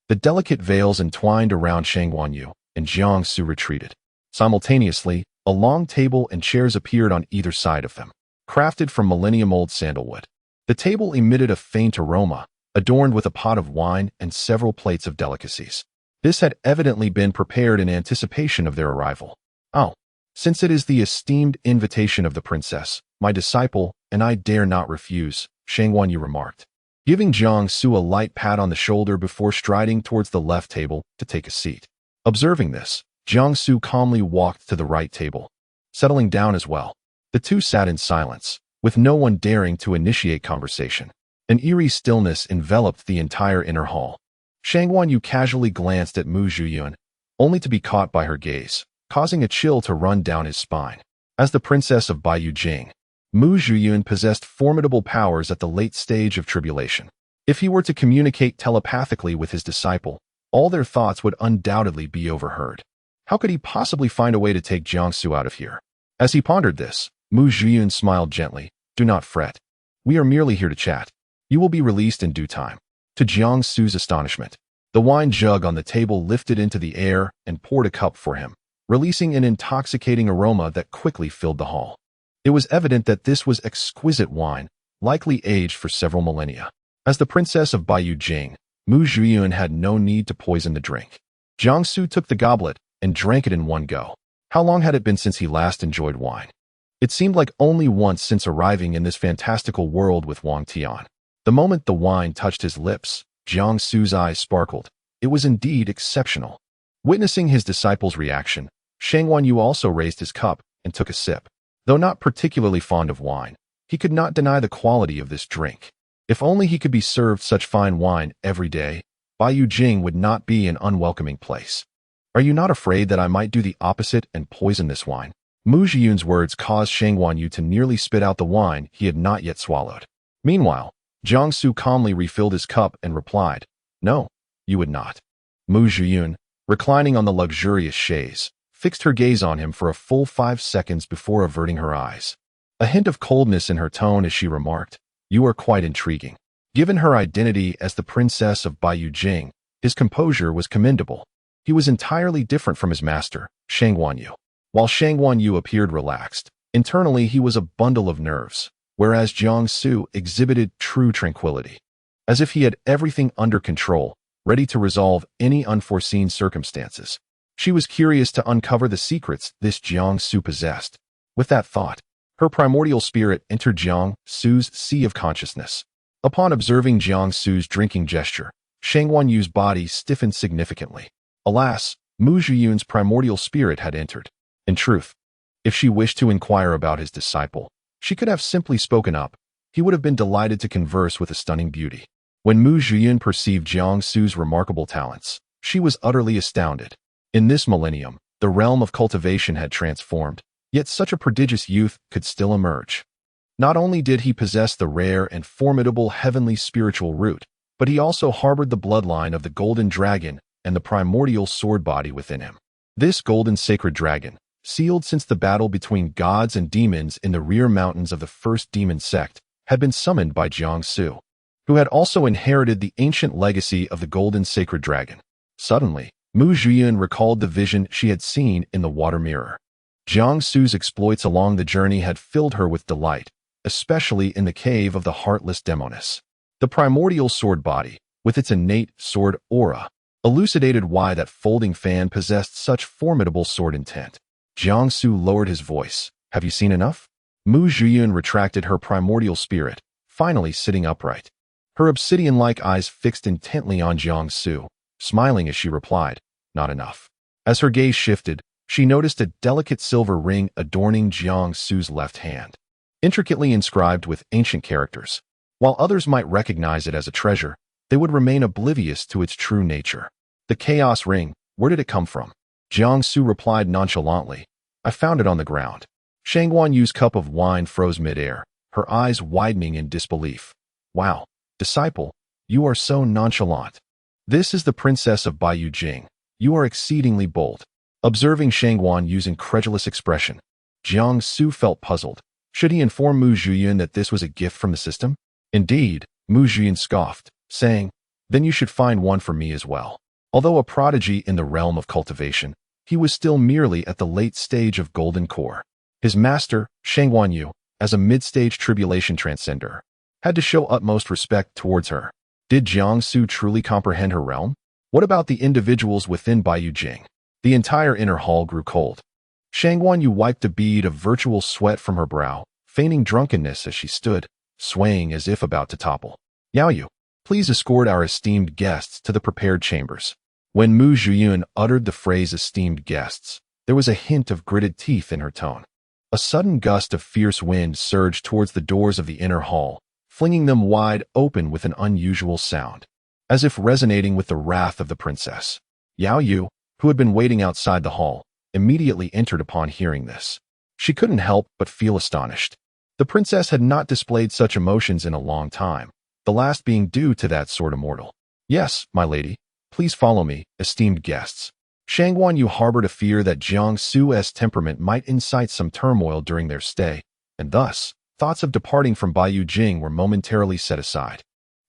the delicate veils entwined around Shangguan Yu, and Jiangsu retreated. Simultaneously, a long table and chairs appeared on either side of them, crafted from millennium-old sandalwood. The table emitted a faint aroma, adorned with a pot of wine and several plates of delicacies. This had evidently been prepared in anticipation of their arrival. Oh, since it is the esteemed invitation of the princess, my disciple, and I dare not refuse, Shangguan Yu remarked, giving Jiangsu a light pat on the shoulder before striding towards the left table to take a seat. Observing this, Jiangsu calmly walked to the right table, settling down as well. The two sat in silence, with no one daring to initiate conversation. An eerie stillness enveloped the entire inner hall. Shangguan Yu casually glanced at Mu Zhuyun, only to be caught by her gaze, causing a chill to run down his spine. As the princess of Baiyu Jing, Mu Zhuyun possessed formidable powers at the late stage of tribulation. If he were to communicate telepathically with his disciple, all their thoughts would undoubtedly be overheard. How could he possibly find a way to take Jiangsu out of here? As he pondered this, Mu Zhuyun smiled gently. Do not fret. We are merely here to chat. You will be released in due time. To Jiangsu's astonishment, the wine jug on the table lifted into the air and poured a cup for him, releasing an intoxicating aroma that quickly filled the hall. It was evident that this was exquisite wine, likely aged for several millennia. As the princess of Baiyu Jing, Mu Zhuyun had no need to poison the drink. Jiangsu took the goblet and drank it in one go. How long had it been since he last enjoyed wine? It seemed like only once since arriving in this fantastical world with Wang Tian. The moment the wine touched his lips, Jiangsu's eyes sparkled. It was indeed exceptional. Witnessing his disciple's reaction, Shangguan Yu also raised his cup and took a sip. Though not particularly fond of wine, he could not deny the quality of this drink. If only he could be served such fine wine every day, Baiyu Jing would not be an unwelcoming place. Are you not afraid that I might do the opposite and poison this wine? Mu Zhiyun's words caused Shangguan Yu to nearly spit out the wine he had not yet swallowed. Meanwhile, Jiangsu calmly refilled his cup and replied, No, you would not. Mu Zhiyun, reclining on the luxurious chaise, fixed her gaze on him for a full 5 seconds before averting her eyes. A hint of coldness in her tone as she remarked, You are quite intriguing. Given her identity as the princess of Baiyu Jing, his composure was commendable. He was entirely different from his master, Shangguan Yu. While Shangguan Yu appeared relaxed, internally he was a bundle of nerves, whereas Jiangsu exhibited true tranquility, as if he had everything under control, ready to resolve any unforeseen circumstances. She was curious to uncover the secrets this Jiangsu possessed. With that thought, Her primordial spirit entered Jiang Su's sea of consciousness. Upon observing Jiang Su's drinking gesture, Shang Yu's body stiffened significantly. Alas, Mu Zhiyun's primordial spirit had entered. In truth, if she wished to inquire about his disciple, she could have simply spoken up. He would have been delighted to converse with a stunning beauty. When Mu Zhiyun perceived Jiang Su's remarkable talents, she was utterly astounded. In this millennium, the realm of cultivation had transformed, yet such a prodigious youth could still emerge. Not only did he possess the rare and formidable heavenly spiritual root, but he also harbored the bloodline of the golden dragon and the primordial sword body within him. This golden sacred dragon, sealed since the battle between gods and demons in the rear mountains of the first demon sect, had been summoned by Jiang Su, who had also inherited the ancient legacy of the golden sacred dragon. Suddenly, Mu Zhiyun recalled the vision she had seen in the water mirror. Jiang Su's exploits along the journey had filled her with delight, especially in the cave of the heartless demoness. The primordial sword body, with its innate sword aura, elucidated why that folding fan possessed such formidable sword intent. Jiang Su lowered his voice. Have you seen enough? Mu Zhiyun retracted her primordial spirit, finally sitting upright. Her obsidian-like eyes fixed intently on Jiang Su, smiling as she replied, not enough. As her gaze shifted, she noticed a delicate silver ring adorning Jiang Su's left hand, intricately inscribed with ancient characters. While others might recognize it as a treasure, they would remain oblivious to its true nature. The chaos ring, where did it come from? Jiang Su replied nonchalantly, I found it on the ground. Shang Yu's cup of wine froze midair, her eyes widening in disbelief. Wow, disciple, you are so nonchalant. This is the princess of Baiyu Jing. You are exceedingly bold. Observing Shang Yu's incredulous expression, Jiang Su felt puzzled. Should he inform Mu Zhiyun that this was a gift from the system? Indeed, Mu Zhiyun scoffed, saying, then you should find one for me as well. Although a prodigy in the realm of cultivation, he was still merely at the late stage of golden core. His master, Shang Yu, as a mid-stage tribulation transcender, had to show utmost respect towards her. Did Jiang Su truly comprehend her realm? What about the individuals within Baiyu Jing? The entire inner hall grew cold. Shang Yu wiped a bead of virtual sweat from her brow, feigning drunkenness as she stood, swaying as if about to topple. Yao Yu, please escort our esteemed guests to the prepared chambers. When Mu Zhiyun uttered the phrase esteemed guests, there was a hint of gritted teeth in her tone. A sudden gust of fierce wind surged towards the doors of the inner hall, flinging them wide open with an unusual sound, as if resonating with the wrath of the princess. Yao Yu, who had been waiting outside the hall, immediately entered upon hearing this. She couldn't help but feel astonished. The princess had not displayed such emotions in a long time, the last being due to that sort of mortal. Yes, my lady, please follow me, esteemed guests. Shang Yu harbored a fear that Jiang Su's temperament might incite some turmoil during their stay, and thus, thoughts of departing from Baiyu Jing were momentarily set aside.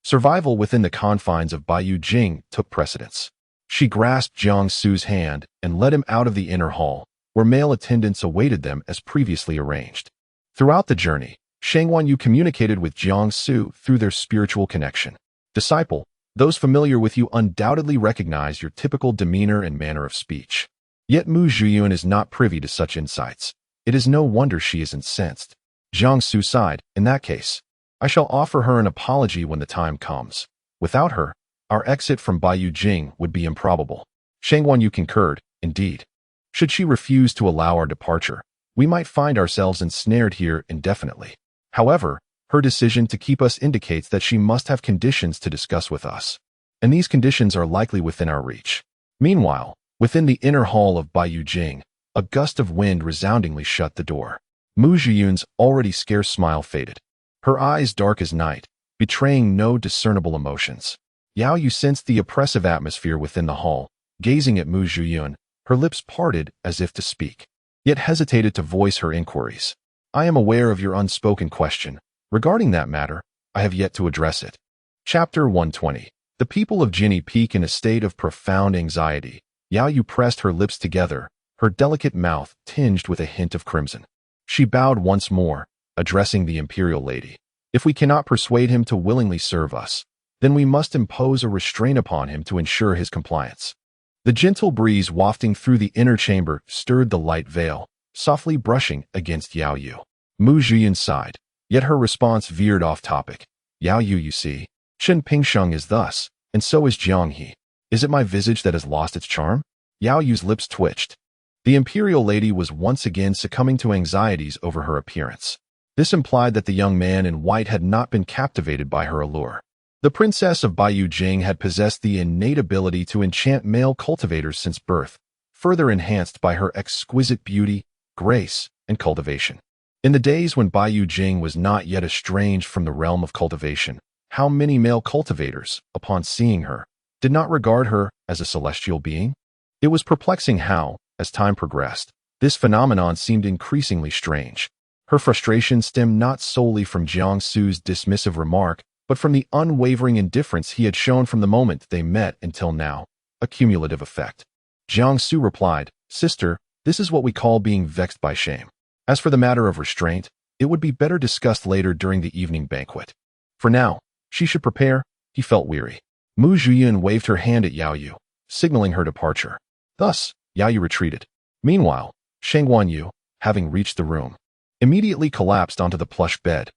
Survival within the confines of Baiyu Jing took precedence. She grasped Jiang Su's hand and led him out of the inner hall, where male attendants awaited them as previously arranged. Throughout the journey, Shang Yu communicated with Jiang Su through their spiritual connection. Disciple, those familiar with you undoubtedly recognize your typical demeanor and manner of speech. Yet Mu Zhiyun is not privy to such insights. It is no wonder she is incensed. Jiang Su sighed. In that case, I shall offer her an apology when the time comes. Without her, our exit from Baiyu Jing would be improbable. Shang Yu concurred. Indeed. Should she refuse to allow our departure, we might find ourselves ensnared here indefinitely. However, her decision to keep us indicates that she must have conditions to discuss with us, and these conditions are likely within our reach. Meanwhile, within the inner hall of Baiyu Jing, a gust of wind resoundingly shut the door. Mu Zhiyun's already scarce smile faded. Her eyes dark as night, betraying no discernible emotions. Yao Yu sensed the oppressive atmosphere within the hall, gazing at Mu Zhiyun, her lips parted as if to speak, yet hesitated to voice her inquiries. I am aware of your unspoken question. Regarding that matter, I have yet to address it. Chapter 120. The people of Jinni Peak in a state of profound anxiety. Yao Yu pressed her lips together, her delicate mouth tinged with a hint of crimson. She bowed once more, addressing the imperial lady. If we cannot persuade him to willingly serve us, then we must impose a restraint upon him to ensure his compliance. The gentle breeze wafting through the inner chamber stirred the light veil, softly brushing against Yao Yu. Mu Zhiyan sighed, yet her response veered off topic. Yao Yu, you see. Chen Pingsheng is thus, and so is Jiang He. Is it my visage that has lost its charm? Yao Yu's lips twitched. The imperial lady was once again succumbing to anxieties over her appearance. This implied that the young man in white had not been captivated by her allure. The princess of Baiyu Jing had possessed the innate ability to enchant male cultivators since birth, further enhanced by her exquisite beauty, grace, and cultivation. In the days when Baiyu Jing was not yet estranged from the realm of cultivation, how many male cultivators, upon seeing her, did not regard her as a celestial being? It was perplexing how, as time progressed, this phenomenon seemed increasingly strange. Her frustration stemmed not solely from Jiang Su's dismissive remark, but from the unwavering indifference he had shown from the moment they met until now, a cumulative effect. Jiang Su replied, Sister, this is what we call being vexed by shame. As for the matter of restraint, it would be better discussed later during the evening banquet. For now, she should prepare. He felt weary. Mu Zhiyan waved her hand at Yao Yu, signaling her departure. Thus, Yao Yu retreated. Meanwhile, Sheng Wanyu, having reached the room, immediately collapsed onto the plush bed.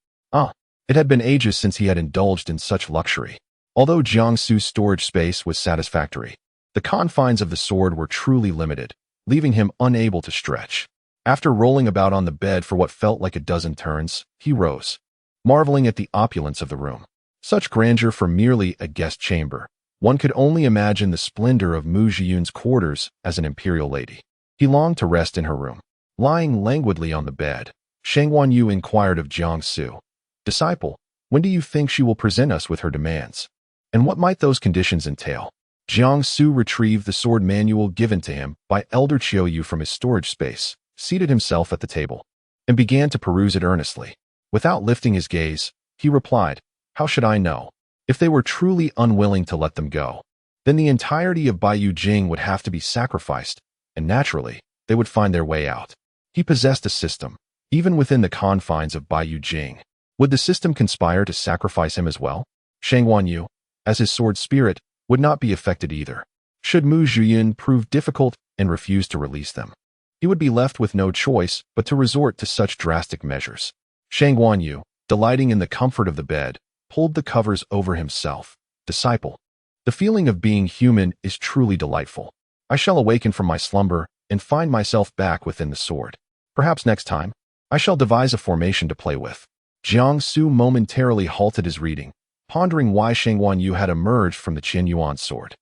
It had been ages since he had indulged in such luxury. Although Jiang Su's storage space was satisfactory, the confines of the sword were truly limited, leaving him unable to stretch. After rolling about on the bed for what felt like a dozen turns, he rose, marveling at the opulence of the room. Such grandeur for merely a guest chamber. One could only imagine the splendor of Mu Zhiyun's quarters as an imperial lady. He longed to rest in her room. Lying languidly on the bed, Sheng Wanyu inquired of Jiang Su, Disciple, when do you think she will present us with her demands? And what might those conditions entail? Jiang Su retrieved the sword manual given to him by Elder Qiuyu from his storage space, seated himself at the table, and began to peruse it earnestly. Without lifting his gaze, he replied, How should I know? If they were truly unwilling to let them go, then the entirety of Baiyu Jing would have to be sacrificed, and naturally, they would find their way out. He possessed a system, even within the confines of Baiyu Jing. Would the system conspire to sacrifice him as well? Sheng Wanyu, as his sword spirit, would not be affected either. Should Mu Zhiyan prove difficult and refuse to release them, he would be left with no choice but to resort to such drastic measures. Sheng Wanyu, delighting in the comfort of the bed, pulled the covers over himself. Disciple, the feeling of being human is truly delightful. I shall awaken from my slumber and find myself back within the sword. Perhaps next time, I shall devise a formation to play with. Jiang Su momentarily halted his reading, pondering why Sheng Wanyu had emerged from the Qin Yuan sword.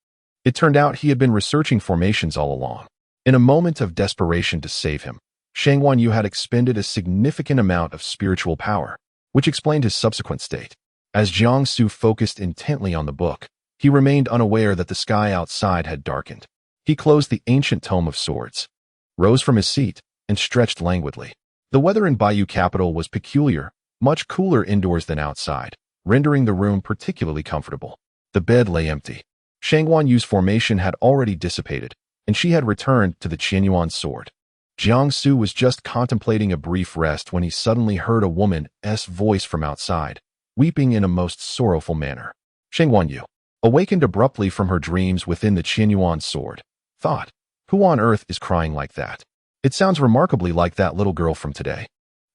It turned out he had been researching formations all along. In a moment of desperation to save him, Sheng Wanyu had expended a significant amount of spiritual power, which explained his subsequent state. As Jiang Su focused intently on the book, he remained unaware that the sky outside had darkened. He closed the ancient tome of swords, rose from his seat, and stretched languidly. The weather in Baiyu capital was peculiar, much cooler indoors than outside, rendering the room particularly comfortable. The bed lay empty. Sheng Wanyu's formation had already dissipated, and she had returned to the Qianyuan sword. Jiang Su was just contemplating a brief rest when he suddenly heard a woman's voice from outside, weeping in a most sorrowful manner. Sheng Wanyu, awakened abruptly from her dreams within the Qianyuan sword, thought, Who on earth is crying like that? It sounds remarkably like that little girl from today.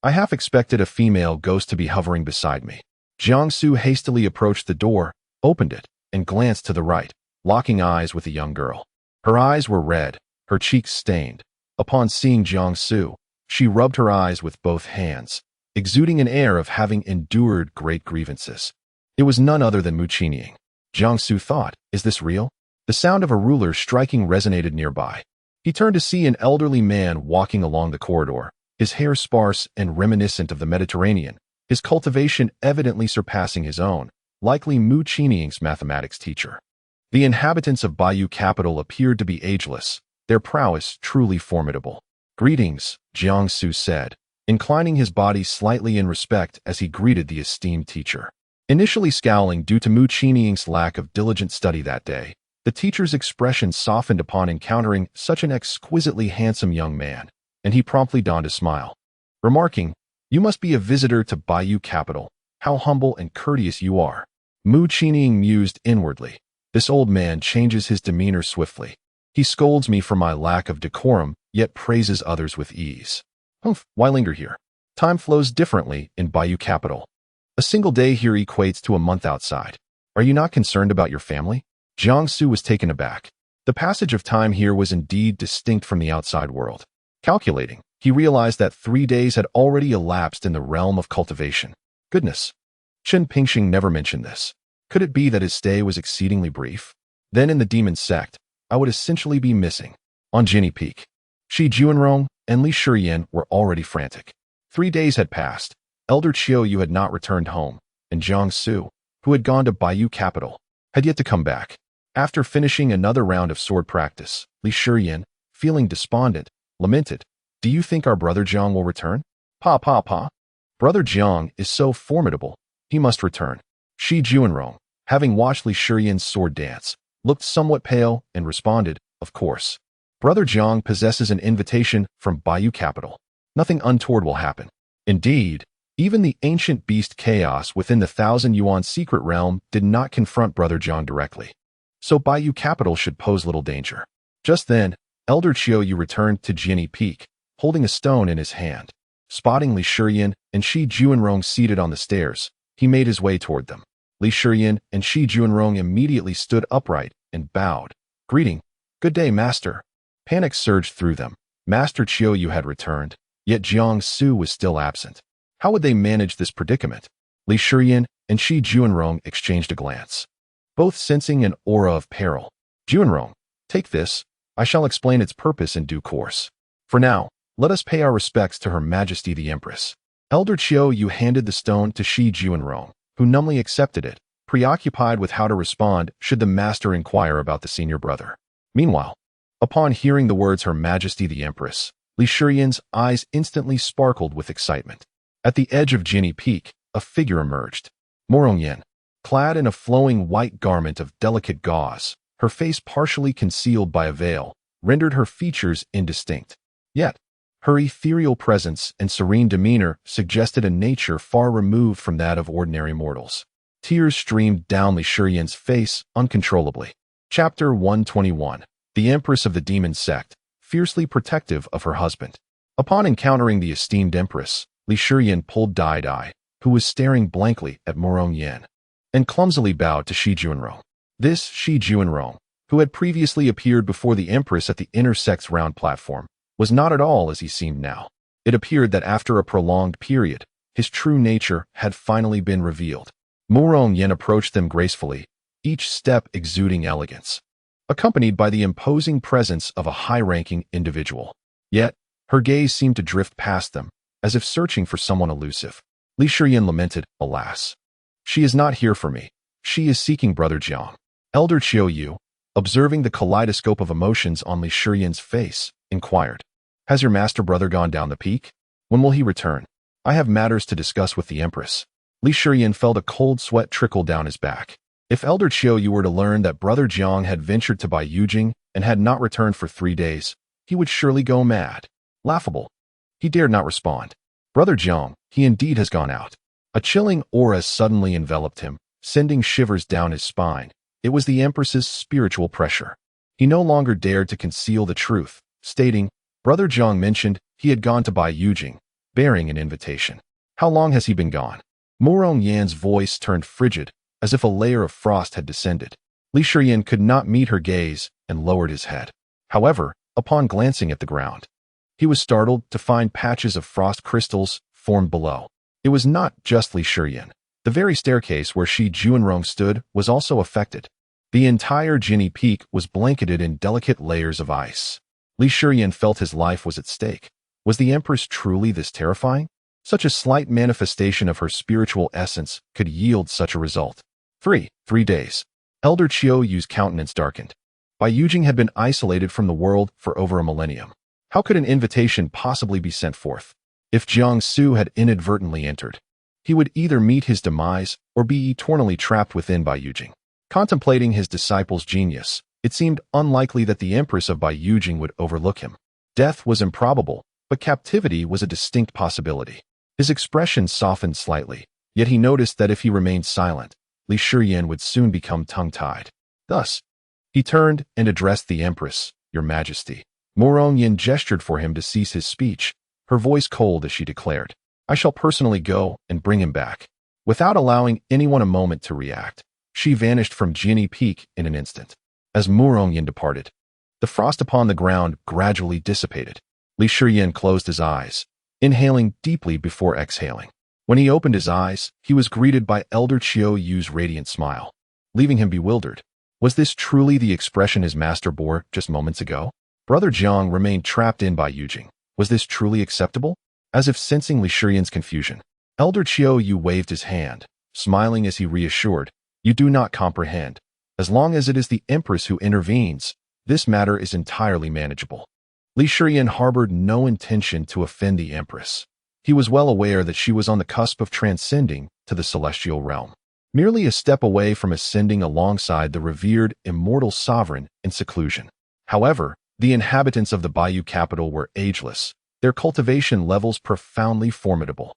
I half expected a female ghost to be hovering beside me. Jiang Su hastily approached the door, opened it, and glanced to the right, locking eyes with the young girl. Her eyes were red, her cheeks stained. Upon seeing Jiang Su, she rubbed her eyes with both hands, exuding an air of having endured great grievances. It was none other than Mu Qiniang. Jiang Su thought, Is this real? The sound of a ruler striking resonated nearby. He turned to see an elderly man walking along the corridor, his hair sparse and reminiscent of the Mediterranean, his cultivation evidently surpassing his own, likely Mu Qiniang's mathematics teacher. The inhabitants of Baiyu capital appeared to be ageless, their prowess truly formidable. Greetings, Jiang Su said, inclining his body slightly in respect as he greeted the esteemed teacher. Initially scowling due to Mu Qiniang's lack of diligent study that day, the teacher's expression softened upon encountering such an exquisitely handsome young man, and he promptly donned a smile, remarking, You must be a visitor to Baiyu capital. How humble and courteous you are. Mu Qiniang mused inwardly. This old man changes his demeanor swiftly. He scolds me for my lack of decorum, yet praises others with ease. Why linger here? Time flows differently in Bayou capital. A single day here equates to a month outside. Are you not concerned about your family? Jiangsu was taken aback. The passage of time here was indeed distinct from the outside world. Calculating, he realized that 3 days had already elapsed in the realm of cultivation. Goodness. Chen Pingxing never mentioned this. Could it be that his stay was exceedingly brief? Then in the demon sect, I would essentially be missing. On Jinny Peak, Shi Juanrong and Li Shiyan were already frantic. 3 days had passed. Elder Qiu Yu had not returned home, and Jiang Su, who had gone to Bayou capital, had yet to come back. After finishing another round of sword practice, Li Shiyan, feeling despondent, lamented, "Do you think our brother Jiang will return? Pa. Brother Jiang is so formidable. He must return." Shi Juanrong, having watched Li Shiyan's sword dance, looked somewhat pale and responded, "Of course. Brother Jiang possesses an invitation from Bayou capital. Nothing untoward will happen." Indeed, even the ancient beast chaos within the 1,000 yuan secret realm did not confront Brother Jiang directly. So Bayou capital should pose little danger. Just then, Elder Qiu Yu returned to Jinny Peak, holding a stone in his hand. Spotting Li Shiyan and Shi Juanrong seated on the stairs, he made his way toward them. Li Shiyan and Shi Juanrong immediately stood upright and bowed. "Greeting. Good day, Master." Panic surged through them. Master Qiu Yu had returned, yet Jiang Su was still absent. How would they manage this predicament? Li Shiyan and Shi Juanrong exchanged a glance, both sensing an aura of peril. "Juanrong, take this. I shall explain its purpose in due course. For now, let us pay our respects to Her Majesty the Empress." Elder Qiu Yu handed the stone to Shi Juanrong, who numbly accepted it, preoccupied with how to respond should the master inquire about the senior brother. Meanwhile, upon hearing the words Her Majesty the Empress, Li Shiyan's eyes instantly sparkled with excitement. At the edge of Jinny Peak, a figure emerged. Morongyan, clad in a flowing white garment of delicate gauze, her face partially concealed by a veil, rendered her features indistinct. Yet, her ethereal presence and serene demeanor suggested a nature far removed from that of ordinary mortals. Tears streamed down Li Shiyan's face uncontrollably. Chapter 121. The Empress of the Demon Sect, fiercely protective of her husband. Upon encountering the esteemed Empress, Li Shiyan pulled Dai, who was staring blankly at Morongyan, and clumsily bowed to Shi Juanrong. This Shi Juanrong, who had previously appeared before the Empress at the inner sect's round platform, was not at all as he seemed now. It appeared that after a prolonged period, his true nature had finally been revealed. Morongyan approached them gracefully, each step exuding elegance, accompanied by the imposing presence of a high-ranking individual. Yet, her gaze seemed to drift past them, as if searching for someone elusive. Li Shiyan lamented, "Alas, she is not here for me. She is seeking Brother Jiang." Elder Qiu Yu, observing the kaleidoscope of emotions on Li Shiyan's face, inquired, "Has your master brother gone down the peak? When will he return? I have matters to discuss with the Empress." Li Shiyan felt a cold sweat trickle down his back. If Elder Qiu Yu were to learn that Brother Jiang had ventured to Baiyujing and had not returned for 3 days, he would surely go mad. Laughable. He dared not respond. Brother Jiang, he indeed has gone out. A chilling aura suddenly enveloped him, sending shivers down his spine. It was the Empress's spiritual pressure. He no longer dared to conceal the truth, stating, "Brother Jiang mentioned he had gone to Baiyujing, bearing an invitation. How long has he been gone?" Morongyan's voice turned frigid, as if a layer of frost had descended. Li Shiyan could not meet her gaze and lowered his head. However, upon glancing at the ground, he was startled to find patches of frost crystals formed below. It was not just Li Shiyan. The very staircase where Shi Juanrong stood was also affected. The entire Jinny Peak was blanketed in delicate layers of ice. Li Shiyan felt his life was at stake. Was the Empress truly this terrifying? Such a slight manifestation of her spiritual essence could yield such a result. 3 days. Elder Qiu Yu's countenance darkened. Baiyujing had been isolated from the world for over a millennium. How could an invitation possibly be sent forth? If Jiang Su had inadvertently entered, he would either meet his demise or be eternally trapped within Baiyujing. Contemplating his disciple's genius, it seemed unlikely that the Empress of Baiyujing would overlook him. Death was improbable, but captivity was a distinct possibility. His expression softened slightly, yet he noticed that if he remained silent, Li Shiyan would soon become tongue-tied. Thus, he turned and addressed the Empress, "Your Majesty." Morongyan gestured for him to cease his speech, her voice cold as she declared, I shall personally go and bring him back. Without allowing anyone a moment to react, she vanished from Jinni Peak in an instant. As Murongyan departed, the frost upon the ground gradually dissipated. Li Shiyan closed his eyes, inhaling deeply before exhaling. When he opened his eyes, he was greeted by Elder Qiu Yu's radiant smile, leaving him bewildered. Was this truly the expression his master bore just moments ago? Brother Jiang remained trapped in by Yujing. Was this truly acceptable? As if sensing Li Shiyan's confusion, Elder Qiu Yu waved his hand, smiling as he reassured, "You do not comprehend. As long as it is the Empress who intervenes, this matter is entirely manageable." Li Shiyan harbored no intention to offend the Empress. He was well aware that she was on the cusp of transcending to the celestial realm, merely a step away from ascending alongside the revered immortal sovereign in seclusion. However, the inhabitants of the Bayou capital were ageless, their cultivation levels profoundly formidable.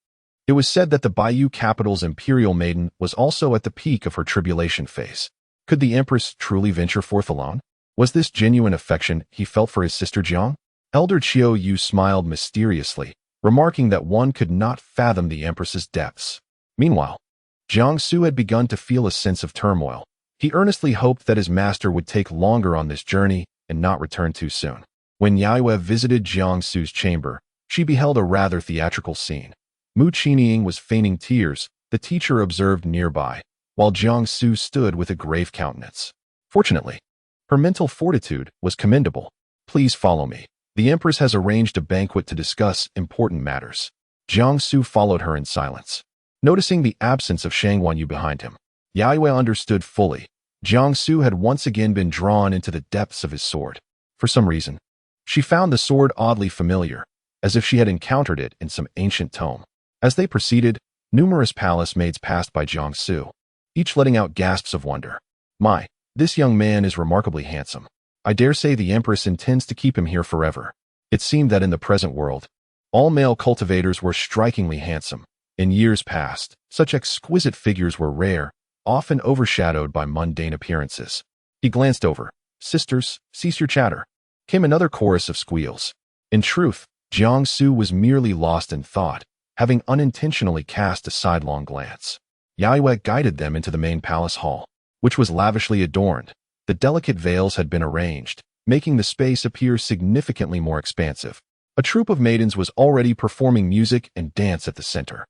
It was said that the Bayou capital's imperial maiden was also at the peak of her tribulation phase. Could the Empress truly venture forth alone? Was this genuine affection he felt for his sister Jiang? Elder Qiu Yu smiled mysteriously, remarking that one could not fathom the Empress's depths. Meanwhile, Jiang Su had begun to feel a sense of turmoil. He earnestly hoped that his master would take longer on this journey and not return too soon. When Yaiyue visited Jiang Su's chamber, she beheld a rather theatrical scene. Mu Qingying was feigning tears, the teacher observed nearby, while Jiang Su stood with a grave countenance. Fortunately, her mental fortitude was commendable. "Please follow me. The Empress has arranged a banquet to discuss important matters." Jiang Su followed her in silence. Noticing the absence of Shang Wanyu behind him, Yaiyue understood fully. Jiang Su had once again been drawn into the depths of his sword. For some reason, she found the sword oddly familiar, as if she had encountered it in some ancient tome. As they proceeded, numerous palace maids passed by Jiang Su, each letting out gasps of wonder. "My, this young man is remarkably handsome. I dare say the Empress intends to keep him here forever." It seemed that in the present world, all male cultivators were strikingly handsome. In years past, such exquisite figures were rare, often overshadowed by mundane appearances. He glanced over. "Sisters, cease your chatter," came another chorus of squeals. In truth, Jiang Su was merely lost in thought, having unintentionally cast a sidelong glance. Yaiyue guided them into the main palace hall, which was lavishly adorned. The delicate veils had been arranged, making the space appear significantly more expansive. A troupe of maidens was already performing music and dance at the center.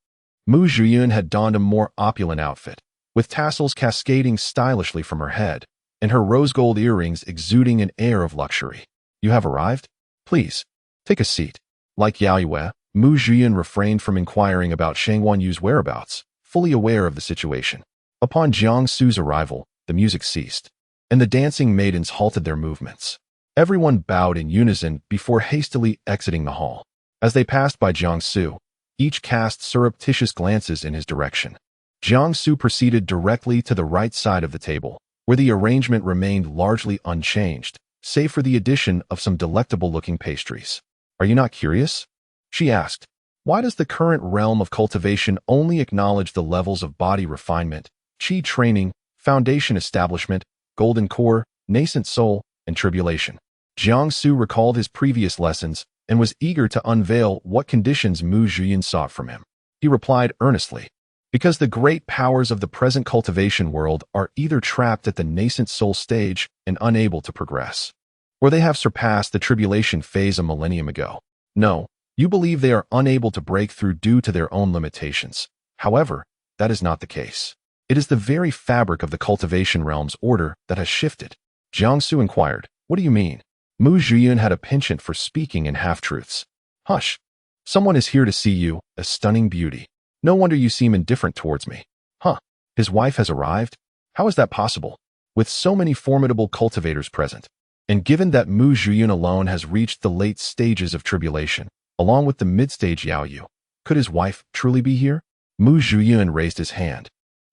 Mu Zhiyun had donned a more opulent outfit, with tassels cascading stylishly from her head, and her rose-gold earrings exuding an air of luxury. "You have arrived? Please, take a seat." Like Yaiyue, Mu Zhiyun refrained from inquiring about Shang Wanyu's whereabouts, fully aware of the situation. Upon Jiang Su's arrival, the music ceased, and the dancing maidens halted their movements. Everyone bowed in unison before hastily exiting the hall. As they passed by Jiang Su, each cast surreptitious glances in his direction. Jiang Su proceeded directly to the right side of the table, where the arrangement remained largely unchanged, save for the addition of some delectable-looking pastries. "Are you not curious?" she asked. "Why does the current realm of cultivation only acknowledge the levels of body refinement, qi training, foundation establishment, golden core, nascent soul, and tribulation?" Jiang Su recalled his previous lessons and was eager to unveil what conditions Mu Zhiyun sought from him. He replied earnestly, "Because the great powers of the present cultivation world are either trapped at the nascent soul stage and unable to progress, or they have surpassed the tribulation phase a millennium ago. No, you believe they are unable to break through due to their own limitations. However, that is not the case. It is the very fabric of the cultivation realm's order that has shifted." Jiang Su inquired, "What do you mean?" Mu Zhiyun had a penchant for speaking in half-truths. "Hush. Someone is here to see you, a stunning beauty. No wonder you seem indifferent towards me." "Huh. His wife has arrived? How is that possible? With so many formidable cultivators present. And given that Mu Zhiyun alone has reached the late stages of tribulation, along with the mid-stage Yaoyu, could his wife truly be here?" Mu Zhiyun raised his hand,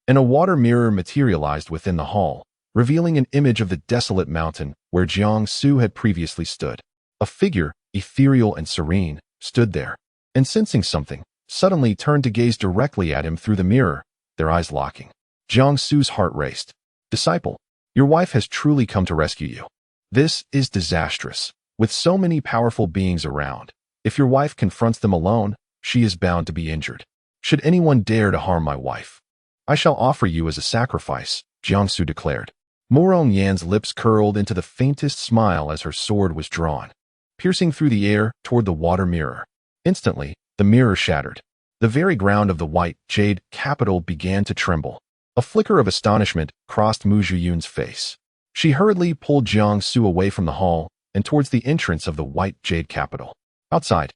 and a water mirror materialized within the hall, revealing an image of the desolate mountain where Jiang Su had previously stood. A figure, ethereal and serene, stood there, and sensing something, suddenly turned to gaze directly at him through the mirror, their eyes locking. Jiang Su's heart raced. "Disciple, your wife has truly come to rescue you. This is disastrous. With so many powerful beings around, if your wife confronts them alone, she is bound to be injured. Should anyone dare to harm my wife, I shall offer you as a sacrifice, Jiangsu declared. Morong Yan's lips curled into the faintest smile as her sword was drawn, piercing through the air toward the water mirror. Instantly, the mirror shattered. The very ground of the white jade capital began to tremble. A flicker of astonishment crossed Mu Zhiyun's face. She hurriedly pulled Jiangsu away from the hall and towards the entrance of the white jade capital. Outside,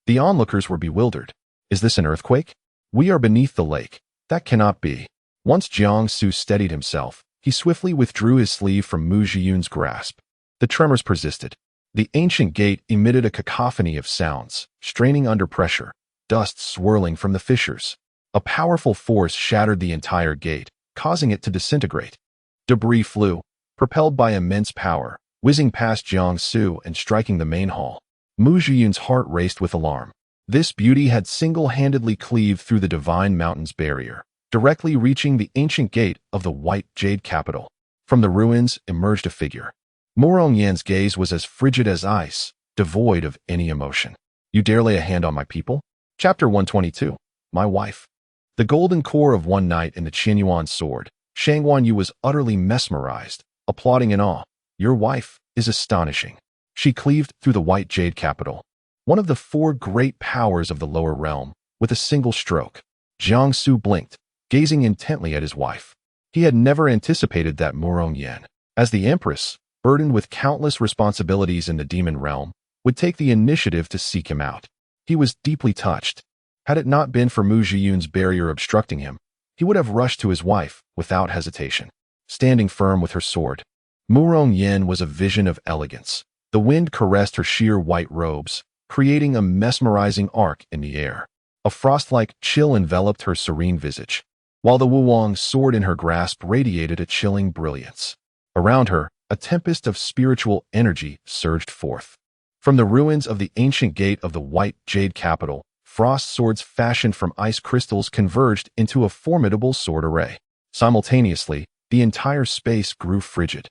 the onlookers were bewildered. Is this an earthquake? We are beneath the lake. That cannot be. Once Jiangsu steadied himself, he swiftly withdrew his sleeve from Mu Zhiyun's grasp. The tremors persisted. The ancient gate emitted a cacophony of sounds, straining under pressure, dust swirling from the fissures. A powerful force shattered the entire gate, causing it to disintegrate. Debris flew, propelled by immense power, whizzing past Jiangsu and striking the main hall. Mu Zhiyun's heart raced with alarm. This beauty had single-handedly cleaved through the divine mountain's barrier, directly reaching the ancient gate of the white jade capital. From the ruins emerged a figure. Morong Yan's gaze was as frigid as ice, devoid of any emotion. You dare lay a hand on my people? Chapter 122. My wife. The golden core of one knight in the Qianyuan sword, Shang Wanyu was utterly mesmerized, applauding in awe. Your wife is astonishing. She cleaved through the white jade capital, one of the four great powers of the lower realm, with a single stroke. Jiangsu blinked, gazing intently at his wife. He had never anticipated that Morong Yan, as the Empress, burdened with countless responsibilities in the demon realm, would take the initiative to seek him out. He was deeply touched. Had it not been for Mu Zhiyun's barrier obstructing him, he would have rushed to his wife without hesitation. Standing firm with her sword, Morong Yan was a vision of elegance. The wind caressed her sheer white robes, creating a mesmerizing arc in the air. A frost-like chill enveloped her serene visage, while the Wuwang sword in her grasp radiated a chilling brilliance. Around her, a tempest of spiritual energy surged forth. From the ruins of the ancient gate of the white jade capital, frost swords fashioned from ice crystals converged into a formidable sword array. Simultaneously, the entire space grew frigid,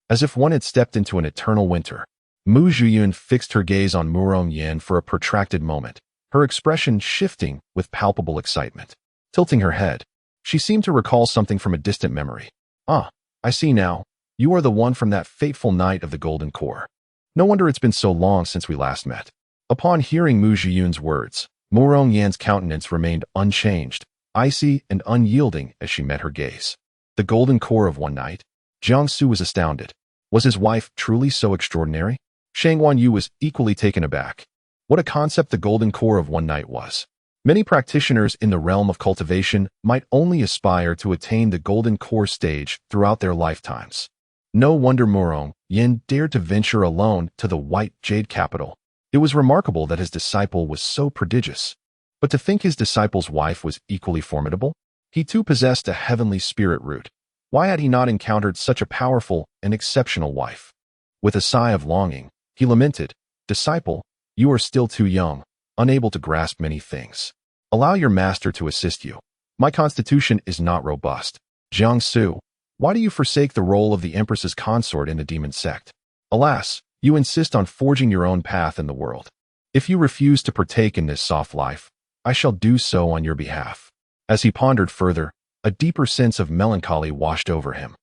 as if one had stepped into an eternal winter. Mu Zhiyun fixed her gaze on Morong Yan for a protracted moment, her expression shifting with palpable excitement. Tilting her head, she seemed to recall something from a distant memory. Ah, I see now. You are the one from that fateful night of the Golden Core. No wonder it's been so long since we last met. Upon hearing Mu Zhiyun's words, Morong Yan's countenance remained unchanged, icy and unyielding as she met her gaze. The Golden Core of one night? Jiangsu was astounded. Was his wife truly so extraordinary? Shang Wanyu was equally taken aback. What a concept the Golden Core of one night was. Many practitioners in the realm of cultivation might only aspire to attain the Golden Core stage throughout their lifetimes. No wonder Morong Yan dared to venture alone to the white jade capital. It was remarkable that his disciple was so prodigious. But to think his disciple's wife was equally formidable? He too possessed a heavenly spirit root. Why had he not encountered such a powerful and exceptional wife? With a sigh of longing, he lamented, Disciple, you are still too young, unable to grasp many things. Allow your master to assist you. My constitution is not robust. Jiangsu, why do you forsake the role of the Empress's consort in the demon sect? Alas, you insist on forging your own path in the world. If you refuse to partake in this soft life, I shall do so on your behalf. As he pondered further, a deeper sense of melancholy washed over him.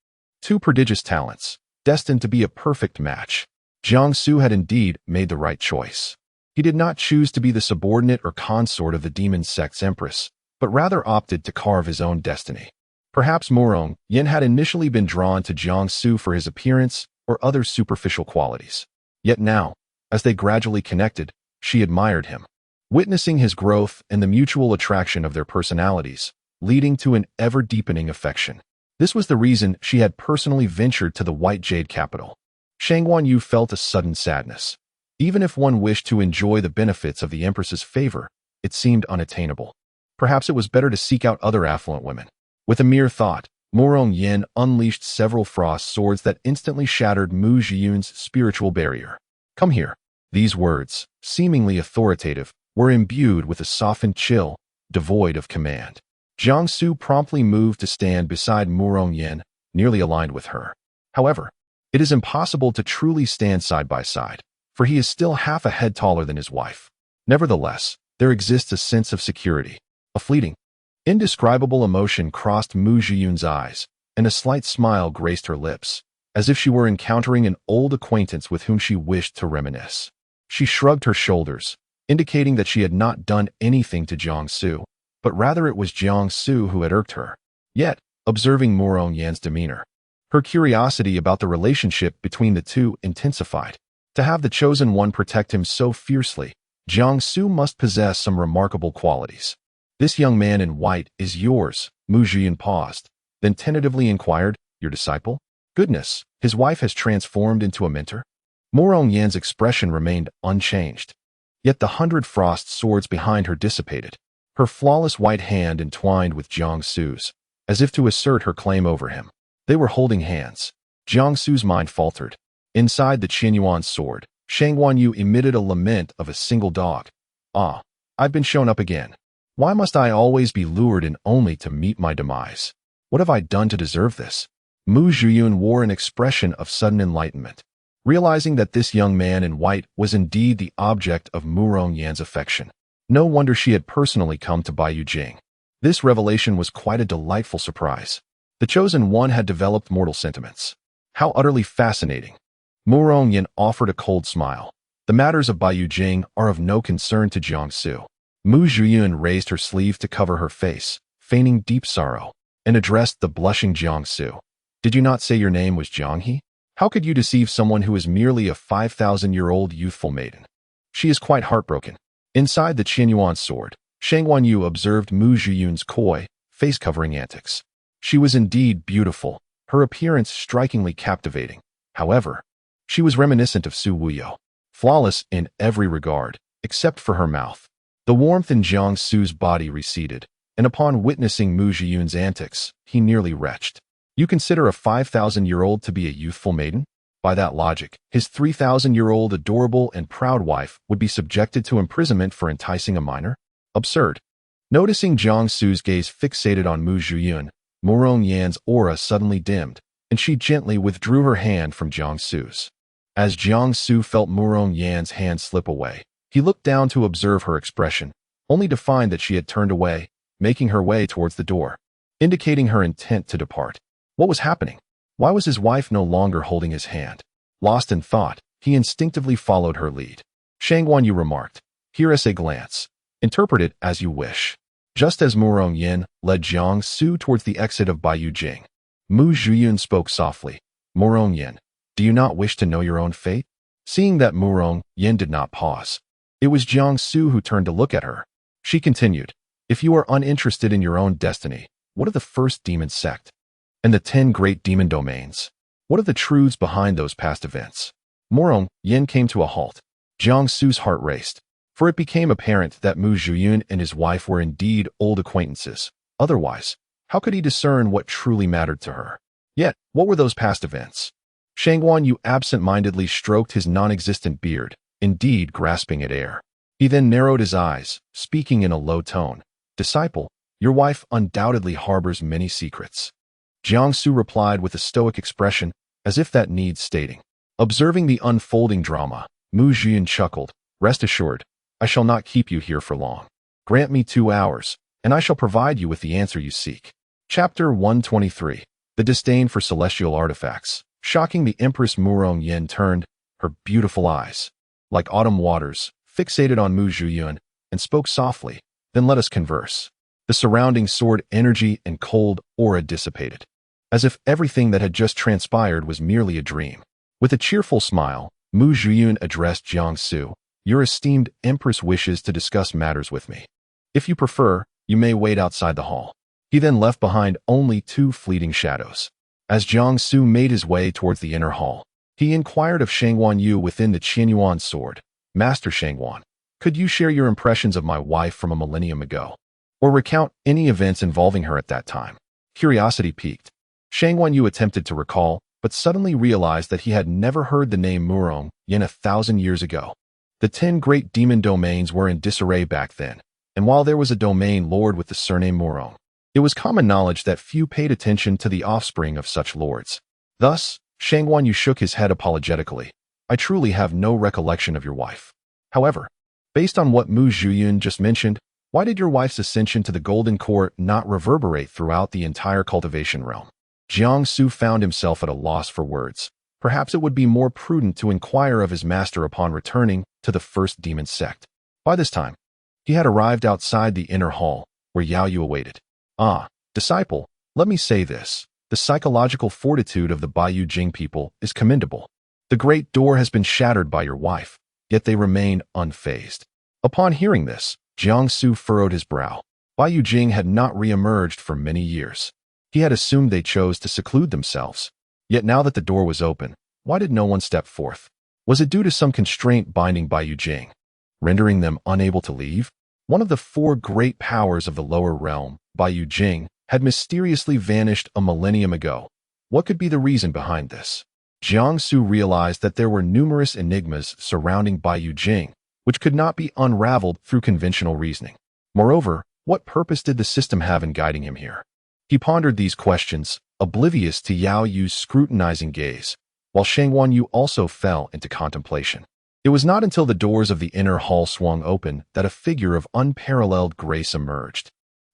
Two prodigious talents, destined to be a perfect match. Jiangsu had indeed made the right choice. He did not choose to be the subordinate or consort of the demon sect's empress, but rather opted to carve his own destiny. Perhaps Morong Yan had initially been drawn to Jiangsu for his appearance or other superficial qualities. Yet now, as they gradually connected, she admired him, witnessing his growth and the mutual attraction of their personalities, leading to an ever-deepening affection. This was the reason she had personally ventured to the white jade capital. Shang Wanyu felt a sudden sadness. Even if one wished to enjoy the benefits of the Empress's favor, it seemed unattainable. Perhaps it was better to seek out other affluent women. With a mere thought, Morong Yan unleashed several frost swords that instantly shattered Mu Zhiyun's spiritual barrier. Come here. These words, seemingly authoritative, were imbued with a softened chill, devoid of command. Jiangsu promptly moved to stand beside Morong Yan, nearly aligned with her. However, it is impossible to truly stand side by side, for he is still half a head taller than his wife. Nevertheless, there exists a sense of security. A fleeting, indescribable emotion crossed Mu Zhiyun's eyes, and a slight smile graced her lips, as if she were encountering an old acquaintance with whom she wished to reminisce. She shrugged her shoulders, indicating that she had not done anything to Jiangsu, but rather it was Jiangsu who had irked her. Yet, observing Murong Yan's demeanor, her curiosity about the relationship between the two intensified. To have the chosen one protect him so fiercely, Jiangsu must possess some remarkable qualities. This young man in white is yours, Mu Zhiyun paused, then tentatively inquired, your disciple? Goodness, his wife has transformed into a mentor? Murong Yan's expression remained unchanged. Yet the 100 frost swords behind her dissipated. Her flawless white hand entwined with Jiangsu's, as if to assert her claim over him. They were holding hands. Jiangsu's mind faltered. Inside the Qianyuan sword, Shang Guanyu emitted a lament of a single dog. Ah, I've been shown up again. Why must I always be lured in only to meet my demise? What have I done to deserve this? Mu Zhiyun wore an expression of sudden enlightenment, realizing that this young man in white was indeed the object of Murong Yan's affection. No wonder she had personally come to Baiyu Jing. This revelation was quite a delightful surprise. The chosen one had developed mortal sentiments. How utterly fascinating. Murong Yan offered a cold smile. The matters of Baiyu Jing are of no concern to Jiangsu. Mu Zhiyun raised her sleeve to cover her face, feigning deep sorrow, and addressed the blushing Jiangsu. Did you not say your name was Jianghe? How could you deceive someone who is merely a 5,000-year-old youthful maiden? She is quite heartbroken. Inside the Qianyuan sword, Shang Guanyu observed Mu Zhiyun's coy, face-covering antics. She was indeed beautiful, her appearance strikingly captivating. However, she was reminiscent of Su Wuyo, flawless in every regard, except for her mouth. The warmth in Jiangsu's body receded, and upon witnessing Mu Zhiyun's antics, he nearly retched. You consider a 5,000-year-old to be a youthful maiden? By that logic, his 3,000-year-old adorable and proud wife would be subjected to imprisonment for enticing a minor? Absurd. Noticing Jiangsu's gaze fixated on Mu Zhiyun, Murong Yan's aura suddenly dimmed, and she gently withdrew her hand from Jiangsu's. As Jiangsu felt Murong Yan's hand slip away, he looked down to observe her expression, only to find that she had turned away, making her way towards the door, indicating her intent to depart. What was happening? Why was his wife no longer holding his hand? Lost in thought, he instinctively followed her lead. Shang Guanyu remarked, "Here is a glance. Interpret it as you wish." Just as Murong Yan led Jiangsu towards the exit of Baiyu Jing, Mu Zhiyun spoke softly, "Murong Yan, do you not wish to know your own fate?" Seeing that Murong Yan did not pause, it was Jiangsu who turned to look at her. She continued, "If you are uninterested in your own destiny, what of the first demon sect? And the 10 great demon domains? What of the truths behind those past events?" Murong Yan came to a halt. Jiangsu's heart raced, for it became apparent that Mu Zhiyun and his wife were indeed old acquaintances. Otherwise, how could he discern what truly mattered to her? Yet, what were those past events? Shang Guanyu absent-mindedly stroked his non-existent beard, indeed grasping at air. He then narrowed his eyes, speaking in a low tone. "Disciple, your wife undoubtedly harbors many secrets." Jiangsu replied with a stoic expression, as if that needs stating. Observing the unfolding drama, Mu Zhiyun chuckled, "Rest assured, I shall not keep you here for long. Grant me 2 hours, and I shall provide you with the answer you seek." Chapter 123. The Disdain for Celestial Artifacts. Shocking the Empress, Murong Yan turned, her beautiful eyes, like autumn waters, fixated on Mu Zhiyun, and spoke softly, "Then let us converse." The surrounding sword energy and cold aura dissipated, as if everything that had just transpired was merely a dream. With a cheerful smile, Mu Zhiyun addressed Jiangsu, "Your esteemed Empress wishes to discuss matters with me. If you prefer, you may wait outside the hall." He then left behind only 2 fleeting shadows. As Jiangsu made his way towards the inner hall, he inquired of Shang Guanyu within the Qianyuan sword, "Master Shang Guan, could you share your impressions of my wife from a millennium ago? Or recount any events involving her at that time?" Curiosity piqued. Shang Guanyu attempted to recall, but suddenly realized that he had never heard the name Murong Yan 1,000 years ago. The 10 great demon domains were in disarray back then, and while there was a domain lord with the surname Murong, it was common knowledge that few paid attention to the offspring of such lords. Thus, Shang Guanyu shook his head apologetically. "I truly have no recollection of your wife. However, Based on what Mu Zhuyun just mentioned, why did your wife's ascension to the Golden Court not reverberate throughout the entire cultivation realm? Jiang Su found himself at a loss for words. Perhaps it would be more prudent to inquire of his master upon returning to the first demon sect. By this time, he had arrived outside the inner hall, where Yao Yu awaited. Ah, disciple, let me say this. The psychological fortitude of the Baiyu Jing people is commendable. The great door has been shattered by your wife, yet they remain unfazed. Upon hearing this, Jiang Su furrowed his brow. Baiyu Jing had not re-emerged for many years. He had assumed they chose to seclude themselves. Yet now that the door was open, why did no one step forth? Was it due to some constraint binding Baiyu Jing, rendering them unable to leave? One of the four great powers of the lower realm, Baiyu Jing, had mysteriously vanished a millennium ago. What could be the reason behind this? Jiang Su realized that there were numerous enigmas surrounding Baiyu Jing, which could not be unraveled through conventional reasoning. Moreover, what purpose did the system have in guiding him here? He pondered these questions, oblivious to Yao Yu's scrutinizing gaze, while Shang Wanyu also fell into contemplation. It was not until the doors of the inner hall swung open that a figure of unparalleled grace emerged.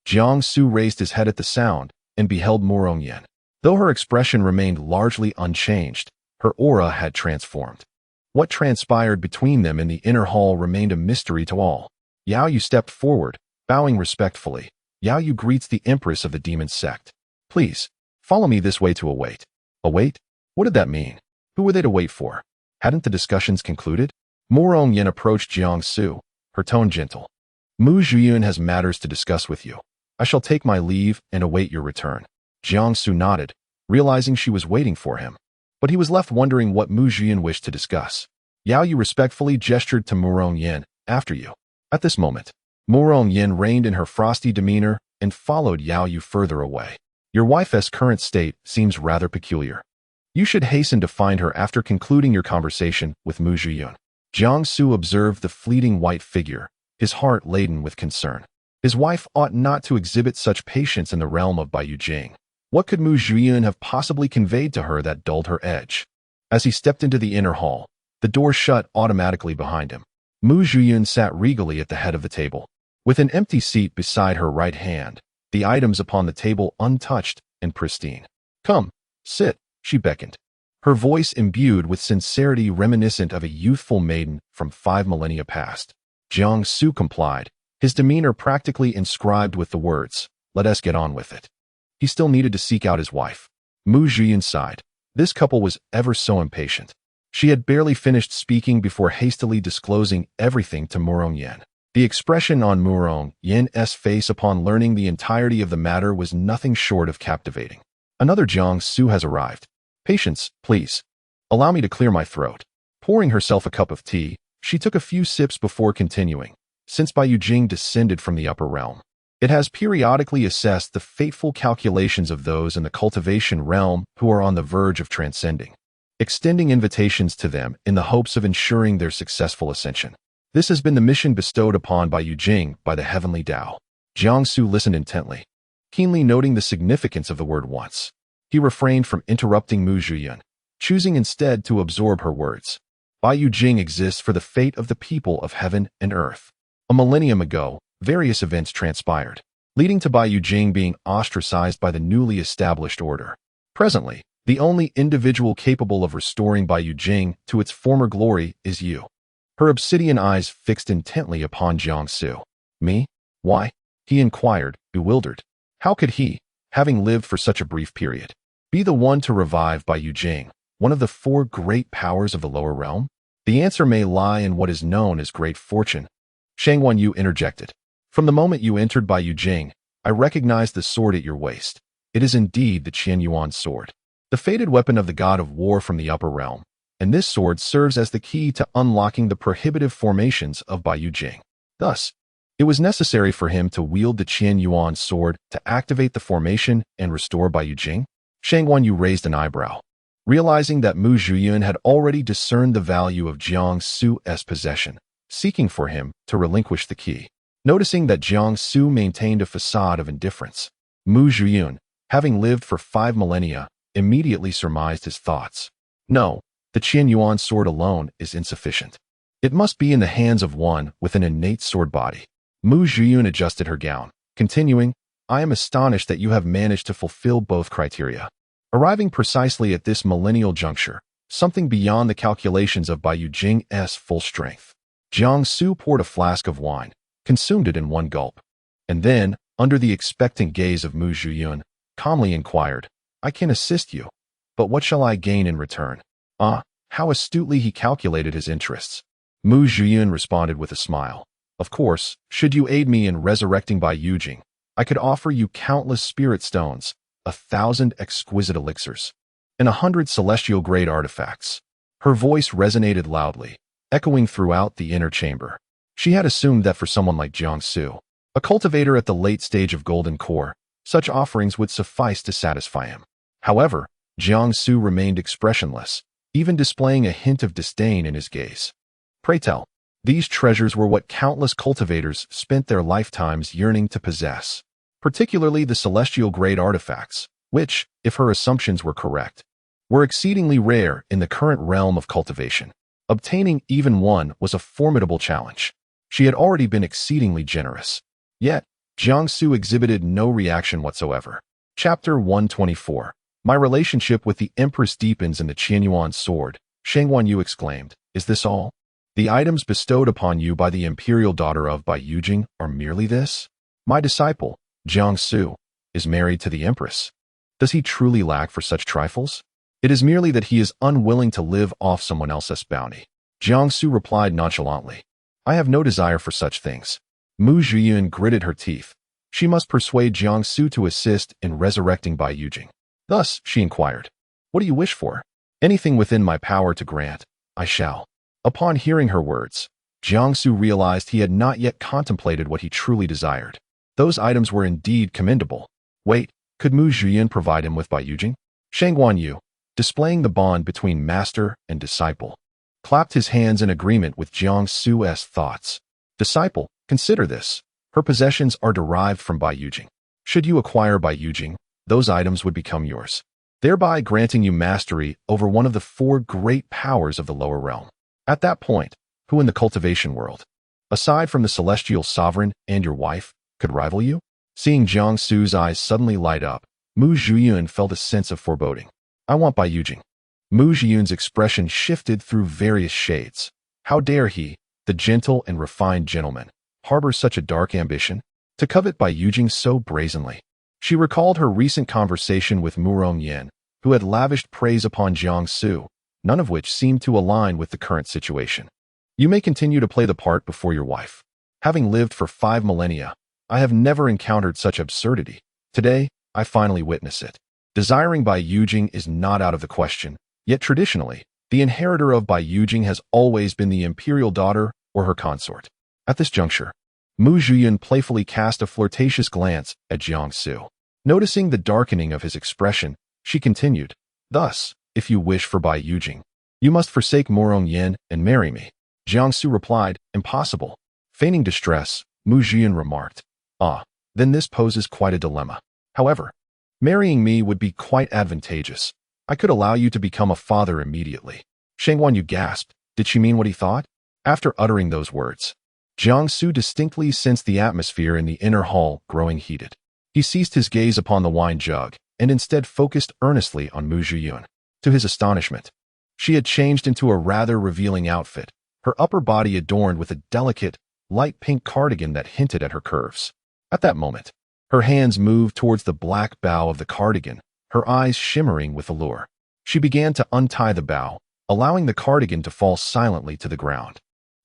Jiang Su raised his head at the sound and beheld Murong Yen. Though her expression remained largely unchanged, her aura had transformed. What transpired between them in the inner hall remained a mystery to all. Yao Yu stepped forward, bowing respectfully. Yao Yu greets the Empress of the Demon Sect. Please, follow me this way to await. Await? What did that mean? Who were they to wait for? Hadn't the discussions concluded? Murong Yen approached Jiang Su, her tone gentle. Mu Zhuyun has matters to discuss with you. I shall take my leave and await your return. Jiang Su nodded, realizing she was waiting for him. But he was left wondering what Mu Zhuyun wished to discuss. Yao Yu respectfully gestured to Murong Yen, after you. At this moment, Murong Yen reined in her frosty demeanor and followed Yao Yu further away. Your wife's current state seems rather peculiar. You should hasten to find her after concluding your conversation with Mu Zhuyun. Jiang Su observed the fleeting white figure, his heart laden with concern. His wife ought not to exhibit such patience in the realm of Baiyu Jing. What could Mu Zhuyun have possibly conveyed to her that dulled her edge? As he stepped into the inner hall, the door shut automatically behind him. Mu Zhuyun sat regally at the head of the table, with an empty seat beside her right hand, the items upon the table untouched and pristine. Come, sit, she beckoned, her voice imbued with sincerity reminiscent of a youthful maiden from 5 millennia past. Jiang Su complied, his demeanor practically inscribed with the words, "Let us get on with it." He still needed to seek out his wife. Mu Zhuyun sighed. This couple was ever so impatient. She had barely finished speaking before hastily disclosing everything to Murong Yen. The expression on Murong Yen's face upon learning the entirety of the matter was nothing short of captivating. Another Jiang Su has arrived. Patience, please. Allow me to clear my throat. Pouring herself a cup of tea, she took a few sips before continuing. Since Baiyu Jing descended from the upper realm, it has periodically assessed the fateful calculations of those in the cultivation realm who are on the verge of transcending, extending invitations to them in the hopes of ensuring their successful ascension. This has been the mission bestowed upon Baiyu Jing by the heavenly Tao. Jiang Su listened intently, keenly noting the significance of the word once. He refrained from interrupting Mu Zhuyun, choosing instead to absorb her words. Baiyu Jing exists for the fate of the people of heaven and earth. A millennium ago, various events transpired, leading to Baiyu Jing being ostracized by the newly established order. Presently, the only individual capable of restoring Baiyu Jing to its former glory is you. Her obsidian eyes fixed intently upon Jiang Su. Me? Why? He inquired, bewildered. How could he, having lived for such a brief period, be the one to revive Baiyu Jing, one of the 4 great powers of the lower realm? The answer may lie in what is known as great fortune. Shang Wanyu interjected. From the moment you entered Baiyu Jing, I recognized the sword at your waist. It is indeed the Qian Yuan sword, the fated weapon of the god of war from the upper realm, and this sword serves as the key to unlocking the prohibitive formations of Baiyu Jing. Thus, it was necessary for him to wield the Qian Yuan sword to activate the formation and restore Baiyu Jing. Shang Wanyu raised an eyebrow, realizing that Mu Zhuyun had already discerned the value of Jiang Su's possession, seeking for him to relinquish the key. Noticing that Jiang Su maintained a facade of indifference, Mu Zhuyun, having lived for 5 millennia, immediately surmised his thoughts. No, the Qian Yuan sword alone is insufficient. It must be in the hands of one with an innate sword body. Mu Zhiyun adjusted her gown, continuing, I am astonished that you have managed to fulfill both criteria. Arriving precisely at this millennial juncture, something beyond the calculations of Bai Yujing's full strength. Jiang Su poured a flask of wine, consumed it in one gulp, and then, under the expectant gaze of Mu Zhiyun, calmly inquired, I can assist you, but what shall I gain in return? How astutely he calculated his interests. Mu Zhiyun responded with a smile. Of course, should you aid me in resurrecting Bai Yujing, I could offer you countless spirit stones, 1,000 exquisite elixirs, and 100 celestial-grade artifacts. Her voice resonated loudly, echoing throughout the inner chamber. She had assumed that for someone like Jiang Su, a cultivator at the late stage of Golden Core, such offerings would suffice to satisfy him. However, Jiang Su remained expressionless, even displaying a hint of disdain in his gaze. Pray tell, these treasures were what countless cultivators spent their lifetimes yearning to possess, particularly the celestial-grade artifacts, which, if her assumptions were correct, were exceedingly rare in the current realm of cultivation. Obtaining even one was a formidable challenge. She had already been exceedingly generous. Yet, Jiang Su exhibited no reaction whatsoever. Chapter 124. My relationship with the Empress deepens in the Qianyuan sword, Shangguan Yu exclaimed. Is this all? The items bestowed upon you by the imperial daughter of Bai Yujing are merely this? My disciple, Jiang Su, is married to the Empress. Does he truly lack for such trifles? It is merely that he is unwilling to live off someone else's bounty. Jiang Su replied nonchalantly. I have no desire for such things. Mu Zhiyun gritted her teeth. She must persuade Jiang Su to assist in resurrecting Bai Yujing. Thus, she inquired, what do you wish for? Anything within my power to grant, I shall. Upon hearing her words, Jiang Su realized he had not yet contemplated what he truly desired. Those items were indeed commendable. Wait, could Mu Zhiyun provide him with Bai Yujing? Shangguan Yu, displaying the bond between master and disciple, clapped his hands in agreement with Jiang Su's thoughts. Disciple, consider this. Her possessions are derived from Bai Yujing. Should you acquire Bai Yujing, those items would become yours, thereby granting you mastery over one of the 4 great powers of the lower realm. At that point, who in the cultivation world, aside from the celestial sovereign and your wife, could rival you? Seeing Jiang Su's eyes suddenly light up, Mu Zhiyun felt a sense of foreboding. I want Bai Yujing. Mu Zhiyun's expression shifted through various shades. How dare he, the gentle and refined gentleman, harbor such a dark ambition? To covet Bai Yujing so brazenly. She recalled her recent conversation with Murong Yen, who had lavished praise upon Jiang Su, none of which seemed to align with the current situation. You may continue to play the part before your wife. Having lived for 5 millennia, I have never encountered such absurdity. Today, I finally witness it. Desiring Bai Yujing is not out of the question, yet traditionally, the inheritor of Bai Yujing has always been the imperial daughter or her consort. At this juncture, Mu Zhiyun playfully cast a flirtatious glance at Jiang Su. Noticing the darkening of his expression, she continued, Thus, if you wish for Bai Yujing, you must forsake Murong Yen and marry me. Jiang Su replied, Impossible. Feigning distress, Mu Zhiyun remarked, then this poses quite a dilemma. However, marrying me would be quite advantageous. I could allow you to become a father immediately. Shangguan Yu gasped. Did she mean what he thought? After uttering those words, Jiang Su distinctly sensed the atmosphere in the inner hall growing heated. He ceased his gaze upon the wine jug and instead focused earnestly on Mu Zhiyun. To his astonishment, she had changed into a rather revealing outfit, her upper body adorned with a delicate, light pink cardigan that hinted at her curves. At that moment, her hands moved towards the black bow of the cardigan, her eyes shimmering with allure. She began to untie the bow, allowing the cardigan to fall silently to the ground.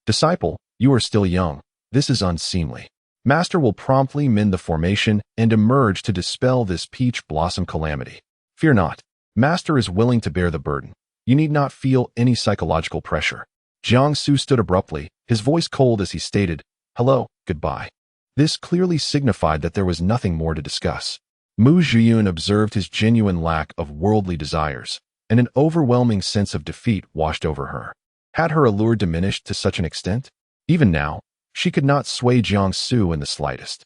Disciple, you are still young. This is unseemly. Master will promptly mend the formation and emerge to dispel this peach blossom calamity. Fear not. Master is willing to bear the burden. You need not feel any psychological pressure. Jiang Su stood abruptly, his voice cold as he stated, Hello, goodbye. This clearly signified that there was nothing more to discuss. Mu Zhiyun observed his genuine lack of worldly desires, and an overwhelming sense of defeat washed over her. Had her allure diminished to such an extent? Even now, she could not sway Jiang Su in the slightest.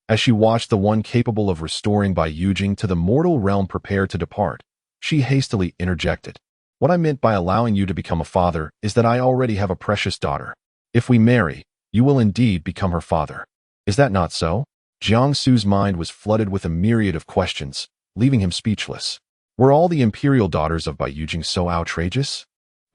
As she watched the one capable of restoring Bai Yujing to the mortal realm prepare to depart, she hastily interjected. What I meant by allowing you to become a father is that I already have a precious daughter, If we marry, you will indeed become her father. Is that not so? Jiangsu's mind was flooded with a myriad of questions, leaving him speechless. Were all the imperial daughters of Bai Yujing so outrageous?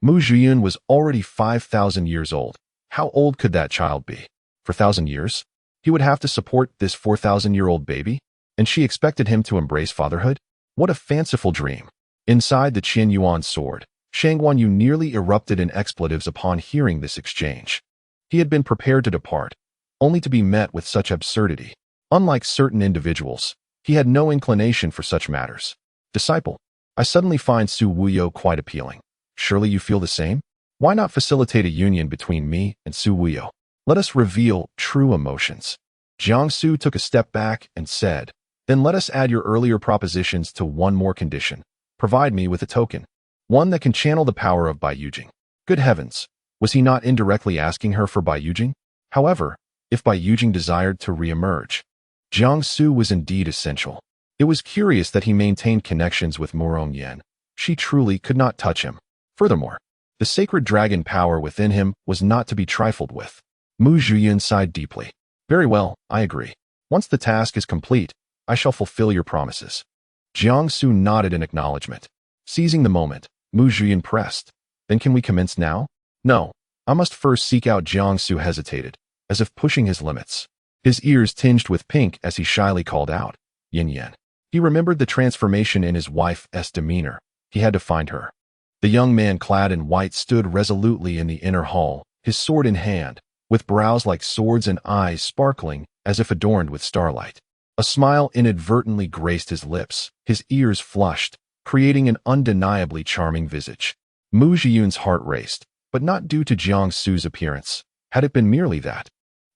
Mu Zhiyun was already 5,000 years old. How old could that child be? 4,000 years? He would have to support this 4,000-year-old baby? And she expected him to embrace fatherhood? What a fanciful dream. Inside the Qin Yuan sword, Shang Guanyu nearly erupted in expletives upon hearing this exchange. He had been prepared to depart, only to be met with such absurdity. Unlike certain individuals, he had no inclination for such matters. Disciple, I suddenly find Su Wuyo quite appealing. Surely you feel the same? Why not facilitate a union between me and Su Wuyo? Let us reveal true emotions. Jiangsu took a step back and said, then let us add your earlier propositions to one more condition. Provide me with a token. One that can channel the power of Bai Yujing. Good heavens, was he not indirectly asking her for Bai Yujing? However, if Bai Yujing desired to re-emerge, Jiangsu was indeed essential. It was curious that he maintained connections with Murong Yan. She truly could not touch him. Furthermore, the sacred dragon power within him was not to be trifled with. Mu Zhiyun sighed deeply. Very well, I agree. Once the task is complete, I shall fulfill your promises. Jiangsu nodded in acknowledgement. Seizing the moment, Mu Zhiyun pressed. Then can we commence now? No, I must first seek out. Jiangsu hesitated, as if pushing his limits. His ears tinged with pink as he shyly called out, Yin Yan. He remembered the transformation in his wife's demeanor. He had to find her. The young man clad in white stood resolutely in the inner hall, his sword in hand, with brows like swords and eyes sparkling as if adorned with starlight. A smile inadvertently graced his lips, his ears flushed, creating an undeniably charming visage. Mu Zhiyun's heart raced, but not due to Jiangsu's appearance. Had it been merely that,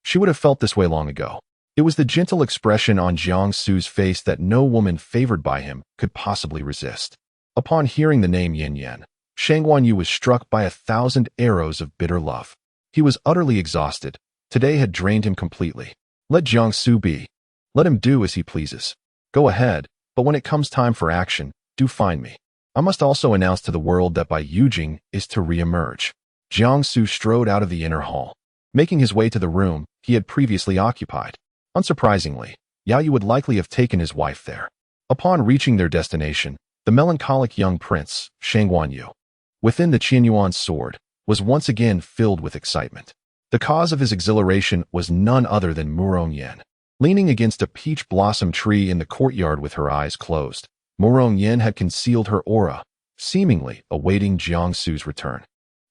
she would have felt this way long ago. It was the gentle expression on Jiangsu's face that no woman favored by him could possibly resist. Upon hearing the name Yin Yan, Shang Guanyu was struck by 1,000 arrows of bitter love. He was utterly exhausted. Today had drained him completely. Let Jiangsu be. Let him do as he pleases. Go ahead, but when it comes time for action, do find me. I must also announce to the world that Bai Yujing is to re-emerge. Jiangsu strode out of the inner hall, making his way to the room he had previously occupied. Unsurprisingly, Yao Yu would likely have taken his wife there. Upon reaching their destination, the melancholic young prince, Shang Guanyu, within the Qin Yuan sword, was once again filled with excitement. The cause of his exhilaration was none other than Murong Yan. Leaning against a peach blossom tree in the courtyard with her eyes closed, Murong Yan had concealed her aura, seemingly awaiting Jiangsu's return.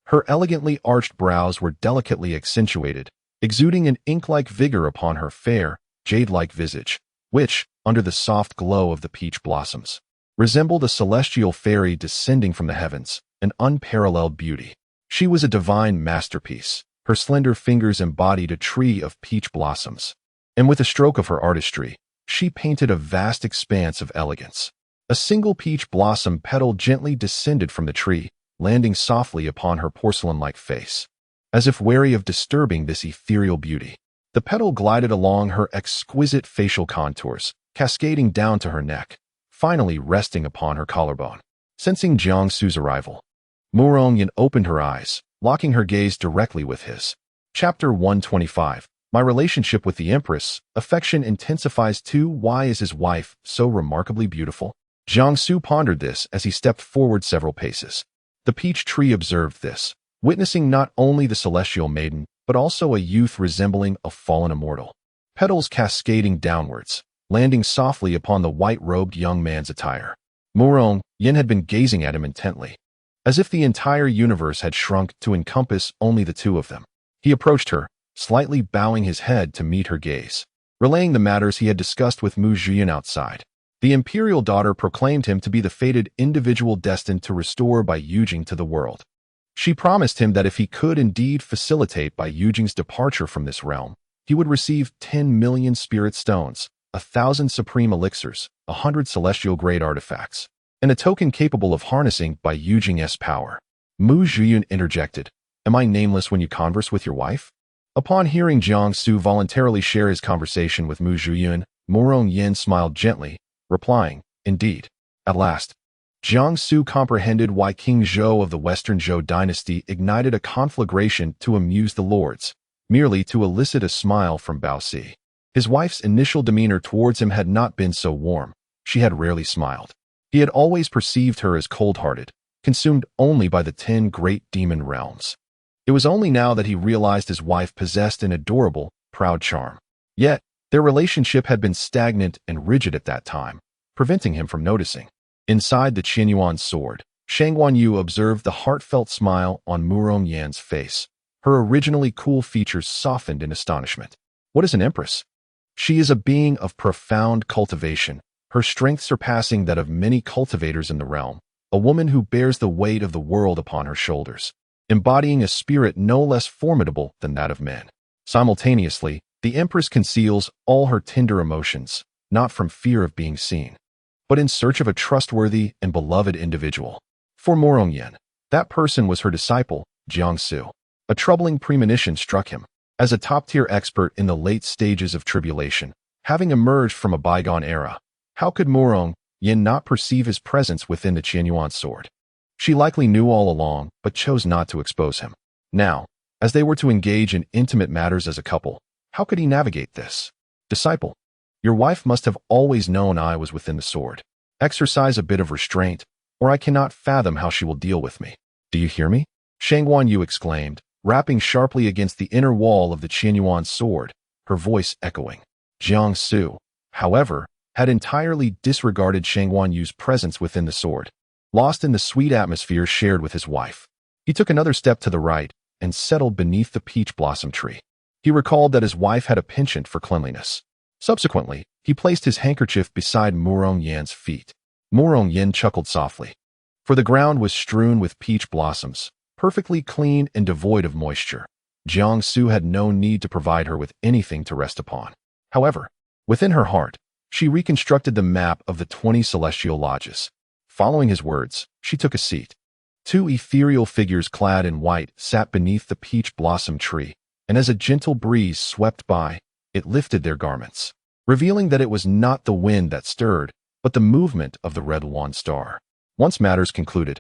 Her elegantly arched brows were delicately accentuated, exuding an ink-like vigor upon her fair, jade-like visage, which, under the soft glow of the peach blossoms, resembled a celestial fairy descending from the heavens, an unparalleled beauty. She was a divine masterpiece. Her slender fingers embodied a tree of peach blossoms, and with a stroke of her artistry, she painted a vast expanse of elegance. A single peach blossom petal gently descended from the tree, landing softly upon her porcelain-like face. As if wary of disturbing this ethereal beauty, the petal glided along her exquisite facial contours, cascading down to her neck, finally resting upon her collarbone. Sensing Jiangsu's arrival, Murong Yan opened her eyes, locking her gaze directly with his. Chapter 125. My relationship with the Empress, affection intensifies too. Why is his wife so remarkably beautiful? Jiangsu pondered this as he stepped forward several paces. The peach tree observed this, witnessing not only the celestial maiden, but also a youth resembling a fallen immortal. Petals cascading downwards, landing softly upon the white-robed young man's attire. Murong Yan had been gazing at him intently, as if the entire universe had shrunk to encompass only the two of them. He approached her, slightly bowing his head to meet her gaze, relaying the matters he had discussed with Mu Zhiyun outside. The imperial daughter proclaimed him to be the fated individual destined to restore Bai Yujing to the world. She promised him that if he could indeed facilitate Bai Yujing's departure from this realm, he would receive 10 million spirit stones, 1,000 supreme elixirs, 100 celestial-grade artifacts, and a token capable of harnessing Bai Yujing's power. Mu Zhiyun interjected, Am I nameless when you converse with your wife? Upon hearing Jiangsu voluntarily share his conversation with Mu Zhiyun, Murong Yan smiled gently, replying, Indeed. At last. Jiangsu comprehended why King Zhou of the Western Zhou dynasty ignited a conflagration to amuse the lords, merely to elicit a smile from Bao Si. His wife's initial demeanor towards him had not been so warm. She had rarely smiled. He had always perceived her as cold-hearted, consumed only by the 10 great demon realms. It was only now that he realized his wife possessed an adorable, proud charm. Yet, their relationship had been stagnant and rigid at that time, preventing him from noticing. Inside the Qianyuan sword, Shang Guanyu observed the heartfelt smile on Murong Yan's face. Her originally cool features softened in astonishment. What is an empress? She is a being of profound cultivation, her strength surpassing that of many cultivators in the realm, a woman who bears the weight of the world upon her shoulders, embodying a spirit no less formidable than that of men. Simultaneously, the empress conceals all her tender emotions, not from fear of being seen, but in search of a trustworthy and beloved individual. For Morongyan, that person was her disciple, Jiangsu. A troubling premonition struck him. As a top-tier expert in the late stages of tribulation, having emerged from a bygone era, how could Morong Yin not perceive his presence within the Qianyuan sword? She likely knew all along, but chose not to expose him. Now, as they were to engage in intimate matters as a couple, how could he navigate this? Disciple, your wife must have always known I was within the sword. Exercise a bit of restraint, or I cannot fathom how she will deal with me. Do you hear me? Shang Guanyu exclaimed, rapping sharply against the inner wall of the Qianyuan sword, her voice echoing. Jiangsu, however, had entirely disregarded Shang Guanyu's presence within the sword, lost in the sweet atmosphere shared with his wife. He took another step to the right and settled beneath the peach blossom tree. He recalled that his wife had a penchant for cleanliness. Subsequently, he placed his handkerchief beside Murong Yan's feet. Murong Yan chuckled softly, for the ground was strewn with peach blossoms, perfectly clean and devoid of moisture. Jiangsu had no need to provide her with anything to rest upon. However, within her heart, she reconstructed the map of the 20 celestial lodges. Following his words, she took a seat. 2 ethereal figures clad in white sat beneath the peach blossom tree, and as a gentle breeze swept by, it lifted their garments, revealing that it was not the wind that stirred, but the movement of the red wand star. Once matters concluded,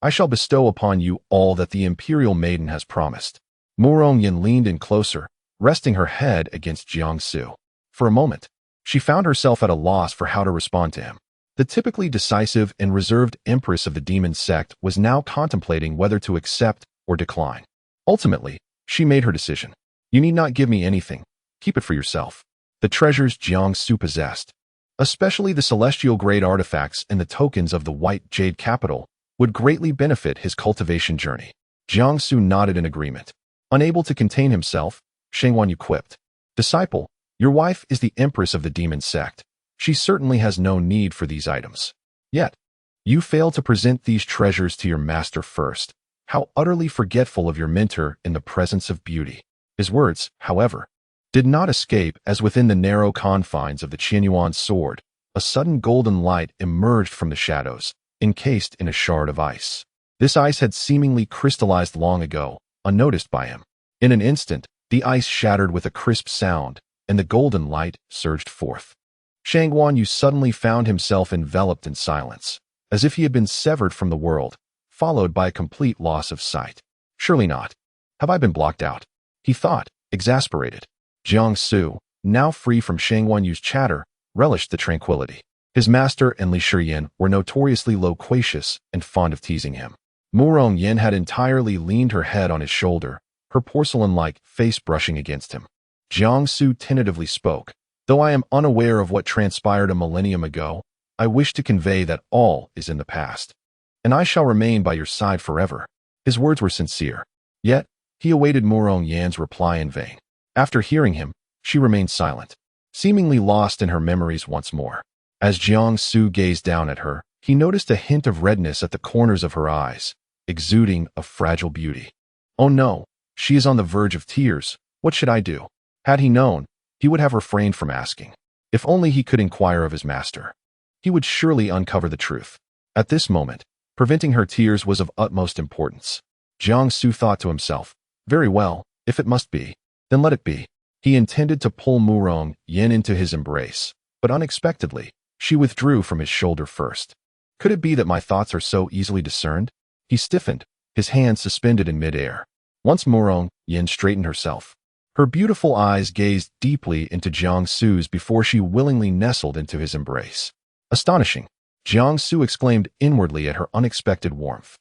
I shall bestow upon you all that the imperial maiden has promised. Murong Yin leaned in closer, resting her head against Jiangsu. For a moment, she found herself at a loss for how to respond to him. The typically decisive and reserved empress of the demon sect was now contemplating whether to accept or decline. Ultimately, she made her decision. You need not give me anything. Keep it for yourself. The treasures Jiangsu possessed, especially the celestial grade artifacts and the tokens of the white jade capital, would greatly benefit his cultivation journey. Jiangsu nodded in agreement. Unable to contain himself, Shang Guanyu quipped, Disciple, your wife is the empress of the demon sect. She certainly has no need for these items. Yet, you fail to present these treasures to your master first. How utterly forgetful of your mentor in the presence of beauty. His words, however, did not escape as within the narrow confines of the Qianyuan sword, a sudden golden light emerged from the shadows, encased in a shard of ice. This ice had seemingly crystallized long ago, unnoticed by him. In an instant, the ice shattered with a crisp sound, and the golden light surged forth. Shang Guanyu suddenly found himself enveloped in silence, as if he had been severed from the world, followed by a complete loss of sight. Surely not. Have I been blocked out? He thought, exasperated. Jiangsu, now free from Shang Guanyu's chatter, relished the tranquility. His master and Li Shiyan were notoriously loquacious and fond of teasing him. Murong Yin had entirely leaned her head on his shoulder, her porcelain-like face brushing against him. Jiangsu tentatively spoke. Though I am unaware of what transpired a millennium ago, I wish to convey that all is in the past, and I shall remain by your side forever. His words were sincere. Yet, he awaited Murong Yan's reply in vain. After hearing him, she remained silent, seemingly lost in her memories once more. As Jiangsu gazed down at her, he noticed a hint of redness at the corners of her eyes, exuding a fragile beauty. Oh no, she is on the verge of tears. What should I do? Had he known, he would have refrained from asking. If only he could inquire of his master. He would surely uncover the truth. At this moment, preventing her tears was of utmost importance. Jiangsu thought to himself, very well, if it must be, then let it be. He intended to pull Murong Yin into his embrace, but unexpectedly, she withdrew from his shoulder first. Could it be that my thoughts are so easily discerned? He stiffened, his hands suspended in midair. Once Murong Yin straightened herself. Her beautiful eyes gazed deeply into Jiang Su's before she willingly nestled into his embrace. Astonishing, Jiang Su exclaimed inwardly at her unexpected warmth.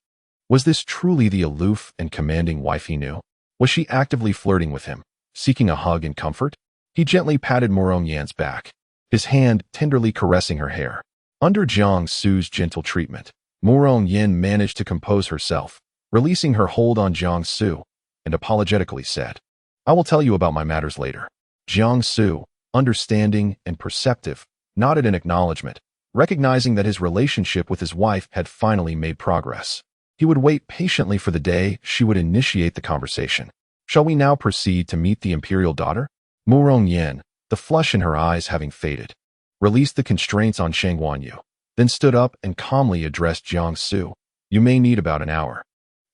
Was this truly the aloof and commanding wife he knew? Was she actively flirting with him, seeking a hug and comfort? He gently patted Murong Yan's back, his hand tenderly caressing her hair. Under Jiang Su's gentle treatment, Murong Yin managed to compose herself, releasing her hold on Jiang Su, and apologetically said, "I will tell you about my matters later." Jiang Su, understanding and perceptive, nodded in acknowledgement, recognizing that his relationship with his wife had finally made progress. He would wait patiently for the day she would initiate the conversation. "Shall we now proceed to meet the imperial daughter?" Murong Yin, the flush in her eyes having faded, released the constraints on Shang Guanyu, then stood up and calmly addressed Jiang Su. "You may need about an hour.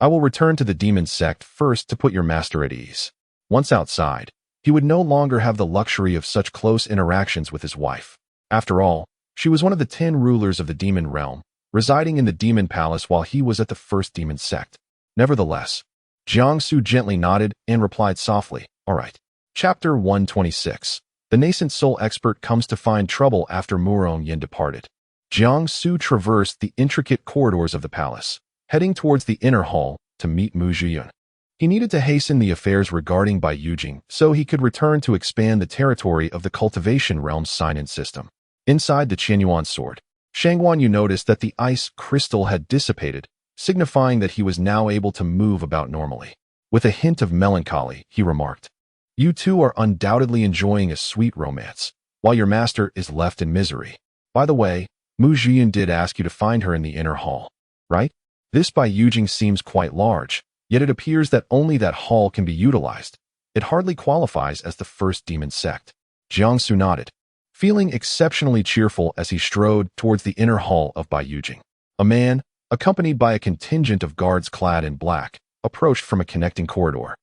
I will return to the demon sect first to put your master at ease." Once outside, he would no longer have the luxury of such close interactions with his wife. After all, she was one of the 10 rulers of the demon realm, residing in the demon palace while he was at the first demon sect. Nevertheless, Jiang Su gently nodded and replied softly, "All right." Chapter 126. The nascent soul expert comes to find trouble after Murong Yin departed. Jiang Su traversed the intricate corridors of the palace, heading towards the inner hall to meet Mu Zhiyun. He needed to hasten the affairs regarding Bai Yujing so he could return to expand the territory of the cultivation realm's sign-in system. Inside the Qianyuan sword, Shang Guanyu noticed that the ice crystal had dissipated, signifying that he was now able to move about normally. With a hint of melancholy, he remarked, "You two are undoubtedly enjoying a sweet romance, while your master is left in misery. By the way, Mu Zhiyun did ask you to find her in the inner hall, right? This Bai Yujing seems quite large, yet it appears that only that hall can be utilized. It hardly qualifies as the first demon sect." Jiang Su nodded, feeling exceptionally cheerful as he strode towards the inner hall of Bai Yujing. A man, accompanied by a contingent of guards clad in black, approached from a connecting corridor,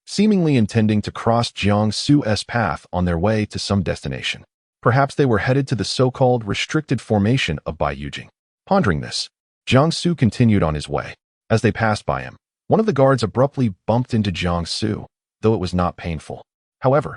seemingly intending to cross Jiang Su's path on their way to some destination. Perhaps they were headed to the so-called restricted formation of Bai Yujing. Pondering this, Jiang Su continued on his way. As they passed by him, one of the guards abruptly bumped into Jiang Su, though it was not painful. However,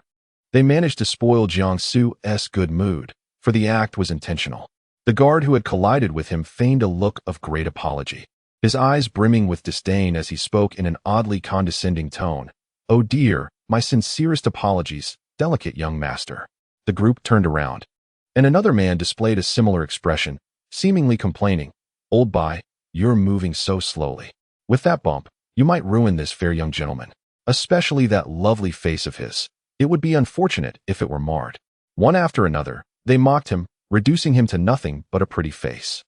they managed to spoil Jiang Su's good mood, for the act was intentional. The guard who had collided with him feigned a look of great apology, his eyes brimming with disdain as he spoke in an oddly condescending tone. "Oh dear, my sincerest apologies, delicate young master." The group turned around, and another man displayed a similar expression, seemingly complaining, "Old Bai, you're moving so slowly. With that bump, you might ruin this fair young gentleman, especially that lovely face of his. It would be unfortunate if it were marred." One after another, they mocked him, reducing him to nothing but a pretty face.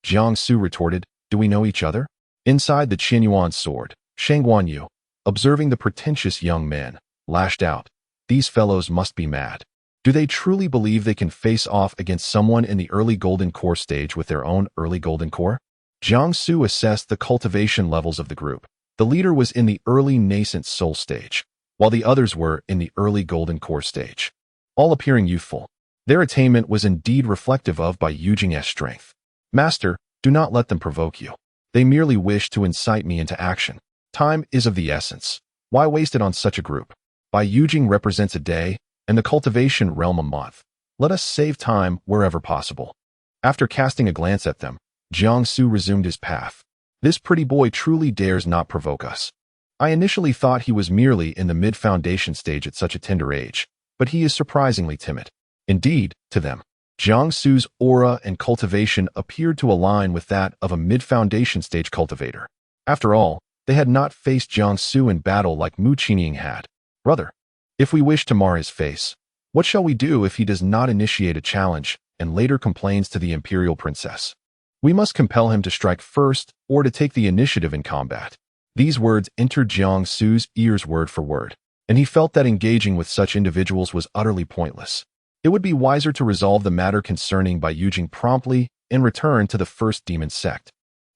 Jiang Su retorted, "Do we know each other?" Inside the Qianyuan sword, Shang Guanyu, observing the pretentious young men, lashed out, "These fellows must be mad. Do they truly believe they can face off against someone in the early Golden Core stage with their own early Golden Core?" Jiang Su assessed the cultivation levels of the group. The leader was in the early nascent soul stage, while the others were in the early Golden Core stage, all appearing youthful. Their attainment was indeed reflective of Bai Yujing's strength. "Master, do not let them provoke you. They merely wish to incite me into action. Time is of the essence. Why waste it on such a group? Bai Yujing represents a day, and the cultivation realm a month. Let us save time wherever possible." After casting a glance at them, Jiang Su resumed his path. "This pretty boy truly dares not provoke us. I initially thought he was merely in the mid-foundation stage at such a tender age, but he is surprisingly timid." Indeed, to them, Jiang Su's aura and cultivation appeared to align with that of a mid-foundation stage cultivator. After all, they had not faced Jiang Su in battle like Mu Qiniang had. "Brother, if we wish to mar his face, what shall we do if he does not initiate a challenge and later complains to the imperial princess? We must compel him to strike first or to take the initiative in combat." These words entered Jiang Su's ears word for word, and he felt that engaging with such individuals was utterly pointless. It would be wiser to resolve the matter concerning Bai Yujing promptly and return to the first demon sect.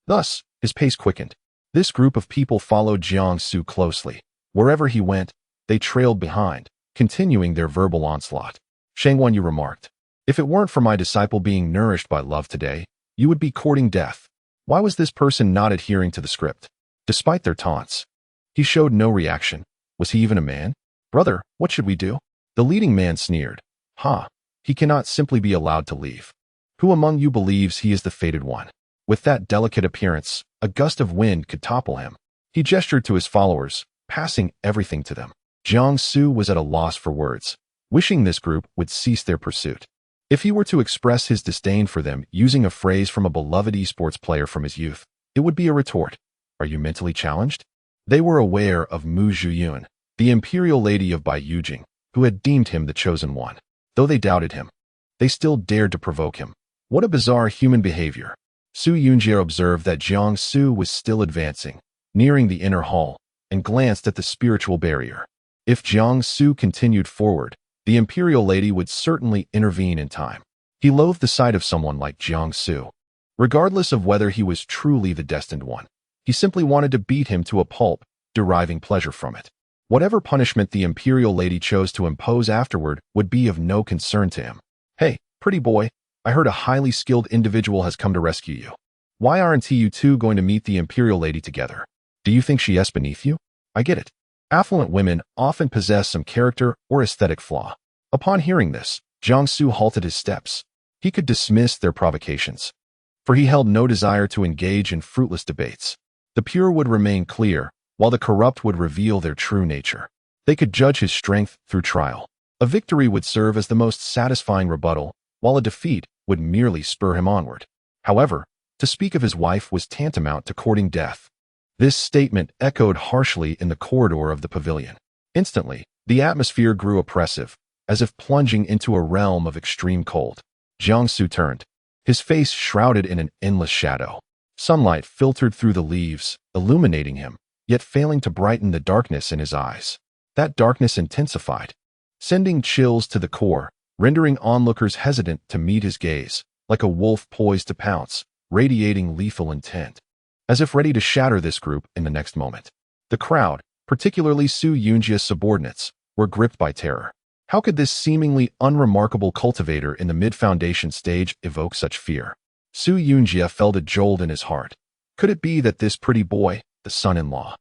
Thus, his pace quickened. This group of people followed Jiang Su closely. Wherever he went, they trailed behind, continuing their verbal onslaught. Shang Guanyu remarked, "If it weren't for my disciple being nourished by love today, you would be courting death. Why was this person not adhering to the script? Despite their taunts, he showed no reaction. Was he even a man? Brother, what should we do? The leading man sneered. Ha! He cannot simply be allowed to leave. Who among you believes he is the fated one? With that delicate appearance, a gust of wind could topple him. He gestured to his followers, passing everything to them. Jiangsu was at a loss for words, wishing this group would cease their pursuit. If he were to express his disdain for them using a phrase from a beloved esports player from his youth, it would be a retort. Are you mentally challenged? They were aware of Mu Zhuyun, the imperial lady of Baiyujing, who had deemed him the chosen one. Though they doubted him, they still dared to provoke him. What a bizarre human behavior. Su Yunjie observed that Jiangsu was still advancing, nearing the inner hall, and glanced at the spiritual barrier. If Jiangsu continued forward, the imperial lady would certainly intervene in time. He loathed the sight of someone like Jiangsu. Regardless of whether he was truly the destined one, he simply wanted to beat him to a pulp, deriving pleasure from it. Whatever punishment the imperial lady chose to impose afterward would be of no concern to him. Hey, pretty boy, I heard a highly skilled individual has come to rescue you. Why aren't you two going to meet the imperial lady together? Do you think she is beneath you? I get it. Affluent women often possess some character or aesthetic flaw. Upon hearing this, Jiangsu halted his steps. He could dismiss their provocations, for he held no desire to engage in fruitless debates. The pure would remain clear, while the corrupt would reveal their true nature. They could judge his strength through trial. A victory would serve as the most satisfying rebuttal, while a defeat would merely spur him onward. However, to speak of his wife was tantamount to courting death. This statement echoed harshly in the corridor of the pavilion. Instantly, the atmosphere grew oppressive, as if plunging into a realm of extreme cold. Jiangsu turned, his face shrouded in an endless shadow. Sunlight filtered through the leaves, illuminating him, yet failing to brighten the darkness in his eyes. That darkness intensified, sending chills to the core, rendering onlookers hesitant to meet his gaze, like a wolf poised to pounce, radiating lethal intent, as if ready to shatter this group in the next moment. The crowd, particularly Su Yunjia's subordinates, were gripped by terror. How could this seemingly unremarkable cultivator in the mid-foundation stage evoke such fear? Su Yunjia felt a jolt in his heart. Could it be that this pretty boy, the son-in-law,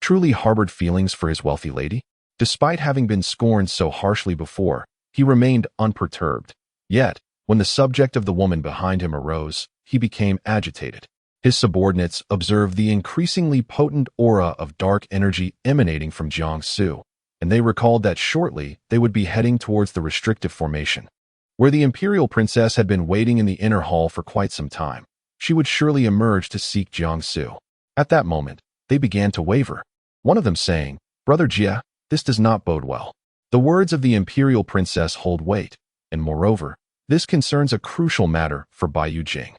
truly harbored feelings for his wealthy lady? Despite having been scorned so harshly before, he remained unperturbed. Yet, when the subject of the woman behind him arose, he became agitated. His subordinates observed the increasingly potent aura of dark energy emanating from Jiangsu, and they recalled that shortly they would be heading towards the restrictive formation, where the imperial princess had been waiting in the inner hall for quite some time. She would surely emerge to seek Jiangsu. At that moment, they began to waver, one of them saying, "Brother Jia, this does not bode well." The words of the imperial princess hold weight, and moreover, this concerns a crucial matter for Baiyujing.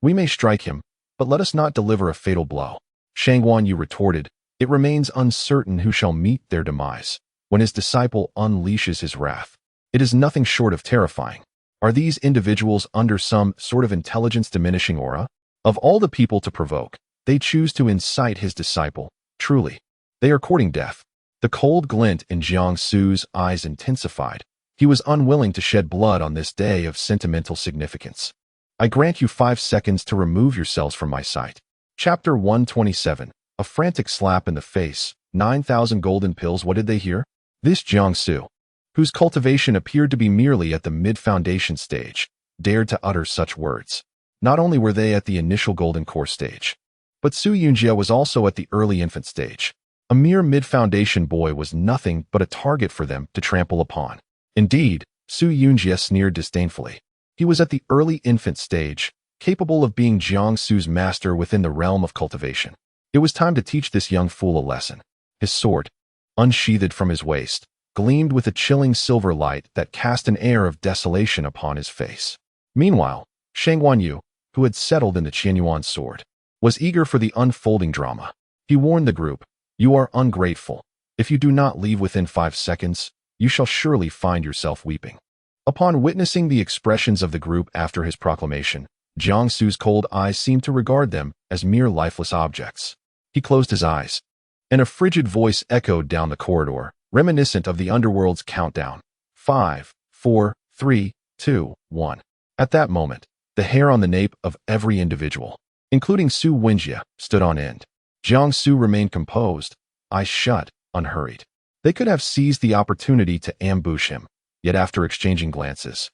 We may strike him, but let us not deliver a fatal blow. Shang Guanyu retorted, "It remains uncertain who shall meet their demise when his disciple unleashes his wrath. It is nothing short of terrifying. Are these individuals under some sort of intelligence-diminishing aura? Of all the people to provoke, they choose to incite his disciple. Truly, they are courting death." The cold glint in Jiangsu's eyes intensified. He was unwilling to shed blood on this day of sentimental significance. "I grant you 5 seconds to remove yourselves from my sight." Chapter 127. A frantic slap in the face. 9,000 golden pills. What did they hear? This Jiangsu, whose cultivation appeared to be merely at the mid-foundation stage, dared to utter such words. Not only were they at the initial golden core stage, but Su Yunjia was also at the early infant stage. A mere mid-foundation boy was nothing but a target for them to trample upon. Indeed, Su Yunjia sneered disdainfully. He was at the early infant stage, capable of being Jiangsu's master within the realm of cultivation. It was time to teach this young fool a lesson. His sword, unsheathed from his waist, gleamed with a chilling silver light that cast an air of desolation upon his face. Meanwhile, Shang Guanyu, who had settled in the Qianyuan sword, was eager for the unfolding drama. He warned the group, "You are ungrateful. If you do not leave within 5 seconds, you shall surely find yourself weeping." Upon witnessing the expressions of the group after his proclamation, Jiangsu's cold eyes seemed to regard them as mere lifeless objects. He closed his eyes, and a frigid voice echoed down the corridor, reminiscent of the underworld's countdown. 5, 4, 3, 2, 1. At that moment, The hair on the nape of every individual, including Su Wenjie, stood on end. Jiangsu remained composed, eyes shut, unhurried. They could have seized the opportunity to ambush him, yet after exchanging glances,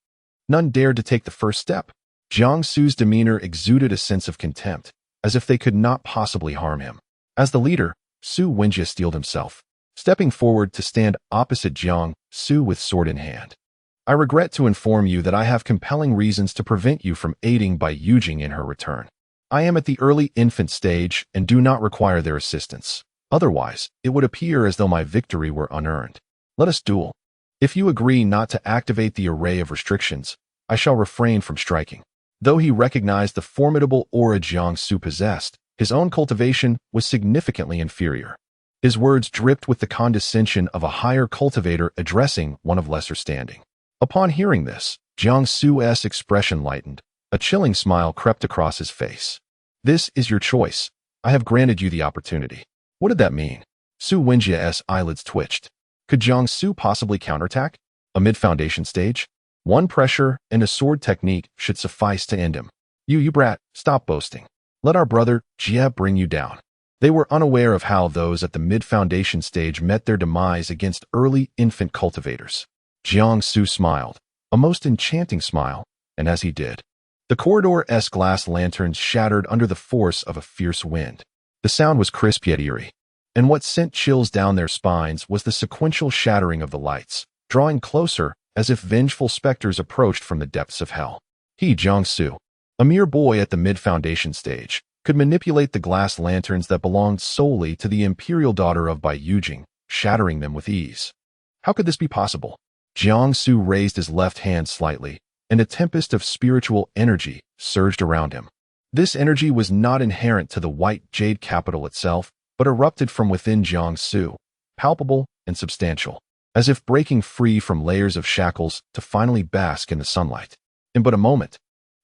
none dared to take the first step. Jiangsu's demeanor exuded a sense of contempt, as if they could not possibly harm him. As the leader, Su Wenjie steeled himself, stepping forward to stand opposite Jiangsu with sword in hand. I regret to inform you that I have compelling reasons to prevent you from aiding Bai Yujing in her return. I am at the early infant stage and do not require their assistance. Otherwise, it would appear as though my victory were unearned. Let us duel. If you agree not to activate the array of restrictions, I shall refrain from striking. Though he recognized the formidable aura Jiangsu possessed, his own cultivation was significantly inferior. His words dripped with the condescension of a higher cultivator addressing one of lesser standing. Upon hearing this, Jiangsu's expression lightened. A chilling smile crept across his face. This is your choice. I have granted you the opportunity. What did that mean? Su Wenjie's eyelids twitched. Could Jiangsu possibly counterattack? A mid-foundation stage? One pressure and a sword technique should suffice to end him. You brat, stop boasting. Let our brother, Jie, bring you down. They were unaware of how those at the mid-foundation stage met their demise against early infant cultivators. Jiangsu smiled, a most enchanting smile, and as he did, the corridor's glass lanterns shattered under the force of a fierce wind. The sound was crisp yet eerie, and what sent chills down their spines was the sequential shattering of the lights, drawing closer as if vengeful specters approached from the depths of hell. He, Jiangsu, a mere boy at the mid-foundation stage, could manipulate the glass lanterns that belonged solely to the imperial daughter of Bai Yujing, shattering them with ease. How could this be possible? Jiangsu raised his left hand slightly, and a tempest of spiritual energy surged around him. This energy was not inherent to the white jade capital itself, but erupted from within Jiangsu, palpable and substantial, as if breaking free from layers of shackles to finally bask in the sunlight. In but a moment,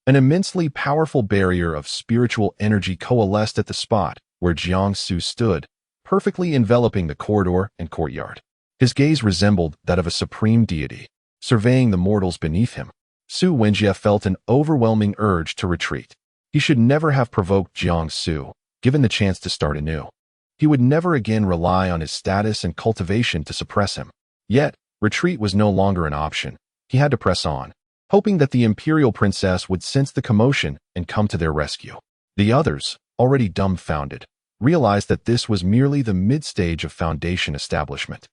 an immensely powerful barrier of spiritual energy coalesced at the spot where Jiangsu stood, perfectly enveloping the corridor and courtyard. His gaze resembled that of a supreme deity, surveying the mortals beneath him. Su Wenjie felt an overwhelming urge to retreat. He should never have provoked Jiangsu, given the chance to start anew. He would never again rely on his status and cultivation to suppress him. Yet, retreat was no longer an option. He had to press on, hoping that the imperial princess would sense the commotion and come to their rescue. The others, already dumbfounded, realized that this was merely the mid-stage of foundation establishment.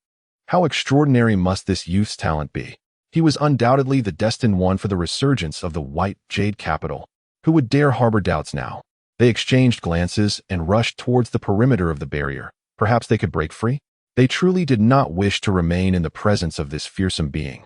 How extraordinary must this youth's talent be? He was undoubtedly the destined one for the resurgence of the white jade capital. Who would dare harbor doubts now? They exchanged glances and rushed towards the perimeter of the barrier. Perhaps they could break free? They truly did not wish to remain in the presence of this fearsome being,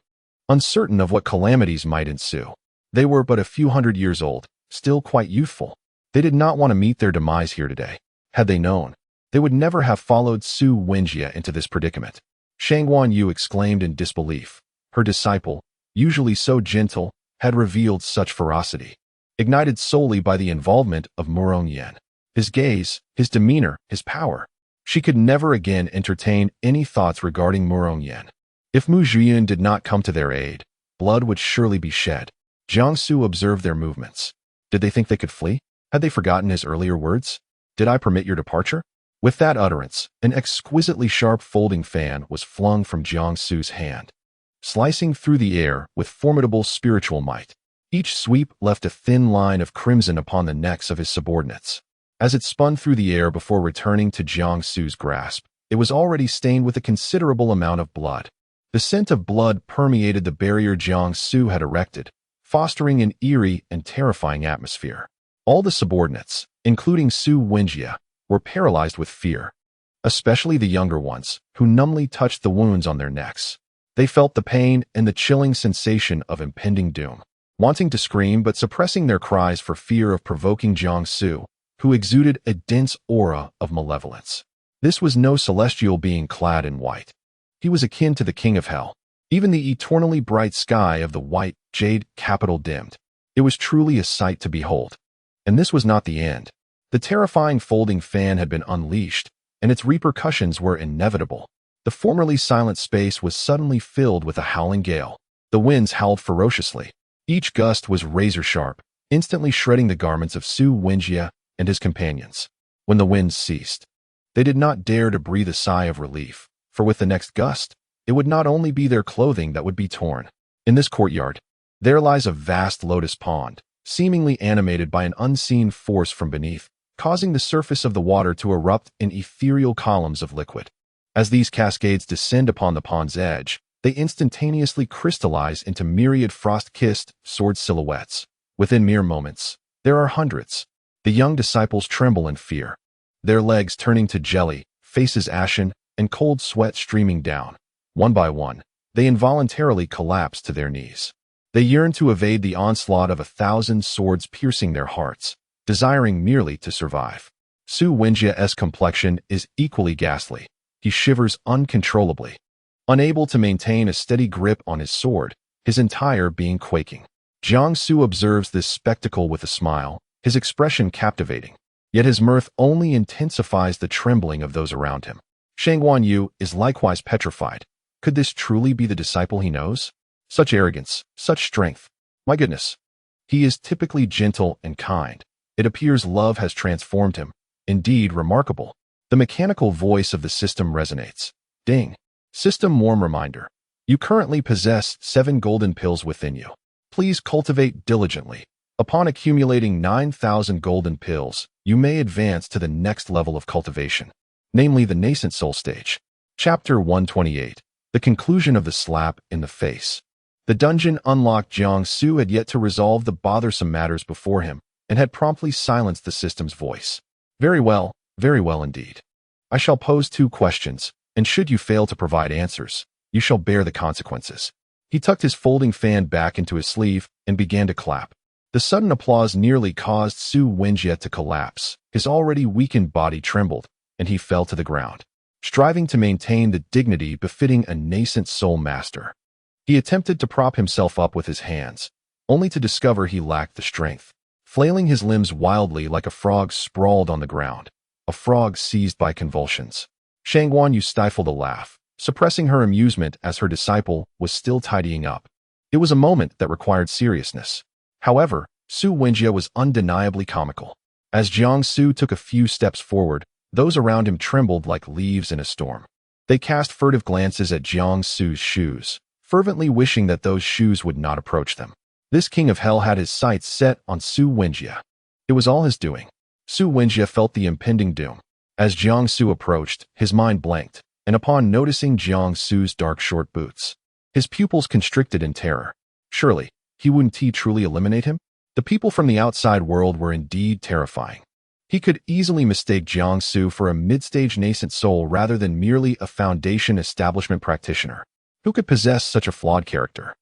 uncertain of what calamities might ensue. They were but a few hundred years old, still quite youthful. They did not want to meet their demise here today. Had they known, they would never have followed Su Wenjie into this predicament. Shangguan Yu exclaimed in disbelief. Her disciple, usually so gentle, had revealed such ferocity, ignited solely by the involvement of Murong Yan. His gaze, his demeanor, his power. She could never again entertain any thoughts regarding Murong Yan. If Mu Zhiyun did not come to their aid, blood would surely be shed. Jiangsu observed their movements. Did they think they could flee? Had they forgotten his earlier words? Did I permit your departure? With that utterance, an exquisitely sharp folding fan was flung from Jiangsu's hand, slicing through the air with formidable spiritual might. Each sweep left a thin line of crimson upon the necks of his subordinates. As it spun through the air before returning to Jiangsu's grasp, it was already stained with a considerable amount of blood. The scent of blood permeated the barrier Jiangsu had erected, fostering an eerie and terrifying atmosphere. All the subordinates, including Su Wenjie, were paralyzed with fear, especially the younger ones, who numbly touched the wounds on their necks. They felt the pain and the chilling sensation of impending doom, wanting to scream but suppressing their cries for fear of provoking Jiangsu, who exuded a dense aura of malevolence. This was no celestial being clad in white. He was akin to the king of hell. Even the eternally bright sky of the white jade capital dimmed. It was truly a sight to behold. And this was not the end. The terrifying folding fan had been unleashed, and its repercussions were inevitable. The formerly silent space was suddenly filled with a howling gale. The winds howled ferociously. Each gust was razor-sharp, instantly shredding the garments of Su Wenjie and his companions. When the winds ceased, they did not dare to breathe a sigh of relief, for with the next gust, it would not only be their clothing that would be torn. In this courtyard, there lies a vast lotus pond, seemingly animated by an unseen force from beneath, causing the surface of the water to erupt in ethereal columns of liquid. As these cascades descend upon the pond's edge, they instantaneously crystallize into myriad frost-kissed sword silhouettes. Within mere moments, there are hundreds. The young disciples tremble in fear, their legs turning to jelly, faces ashen, and cold sweat streaming down. One by one, they involuntarily collapse to their knees. They yearn to evade the onslaught of 1,000 swords piercing their hearts, desiring merely to survive. Su Wenjie's complexion is equally ghastly. He shivers uncontrollably, unable to maintain a steady grip on his sword, his entire being quaking. Jiang Su observes this spectacle with a smile, his expression captivating. Yet his mirth only intensifies the trembling of those around him. Shangguan Yu is likewise petrified. Could this truly be the disciple he knows? Such arrogance, such strength. My goodness. He is typically gentle and kind. It appears love has transformed him. Indeed, remarkable. The mechanical voice of the system resonates. Ding. System warm reminder. You currently possess 7 golden pills within you. Please cultivate diligently. Upon accumulating 9,000 golden pills, you may advance to the next level of cultivation, namely the nascent soul stage. Chapter 128. The conclusion of the slap in the face. The dungeon unlocked Jiang Su had yet to resolve the bothersome matters before him and had promptly silenced the system's voice. Very well indeed. I shall pose 2 questions, and should you fail to provide answers, you shall bear the consequences. He tucked his folding fan back into his sleeve and began to clap. The sudden applause nearly caused Su Wenjie to collapse. His already weakened body trembled, and he fell to the ground, striving to maintain the dignity befitting a nascent soul master. He attempted to prop himself up with his hands, only to discover he lacked the strength. Flailing his limbs wildly like a frog sprawled on the ground, a frog seized by convulsions. Shangguan Yu stifled a laugh, suppressing her amusement as her disciple was still tidying up. It was a moment that required seriousness. However, Su Wenjie was undeniably comical. As Jiang Su took a few steps forward, those around him trembled like leaves in a storm. They cast furtive glances at Jiang Su's shoes, fervently wishing that those shoes would not approach them. This king of hell had his sights set on Su Wenjie. It was all his doing. Su Wenjie felt the impending doom. As Jiang Su approached, his mind blanked, and upon noticing Jiang Su's dark short boots, his pupils constricted in terror. Surely, wouldn't he truly eliminate him? The people from the outside world were indeed terrifying. He could easily mistake Jiang Su for a mid-stage nascent soul rather than merely a foundation establishment practitioner. Who could possess such a flawed character?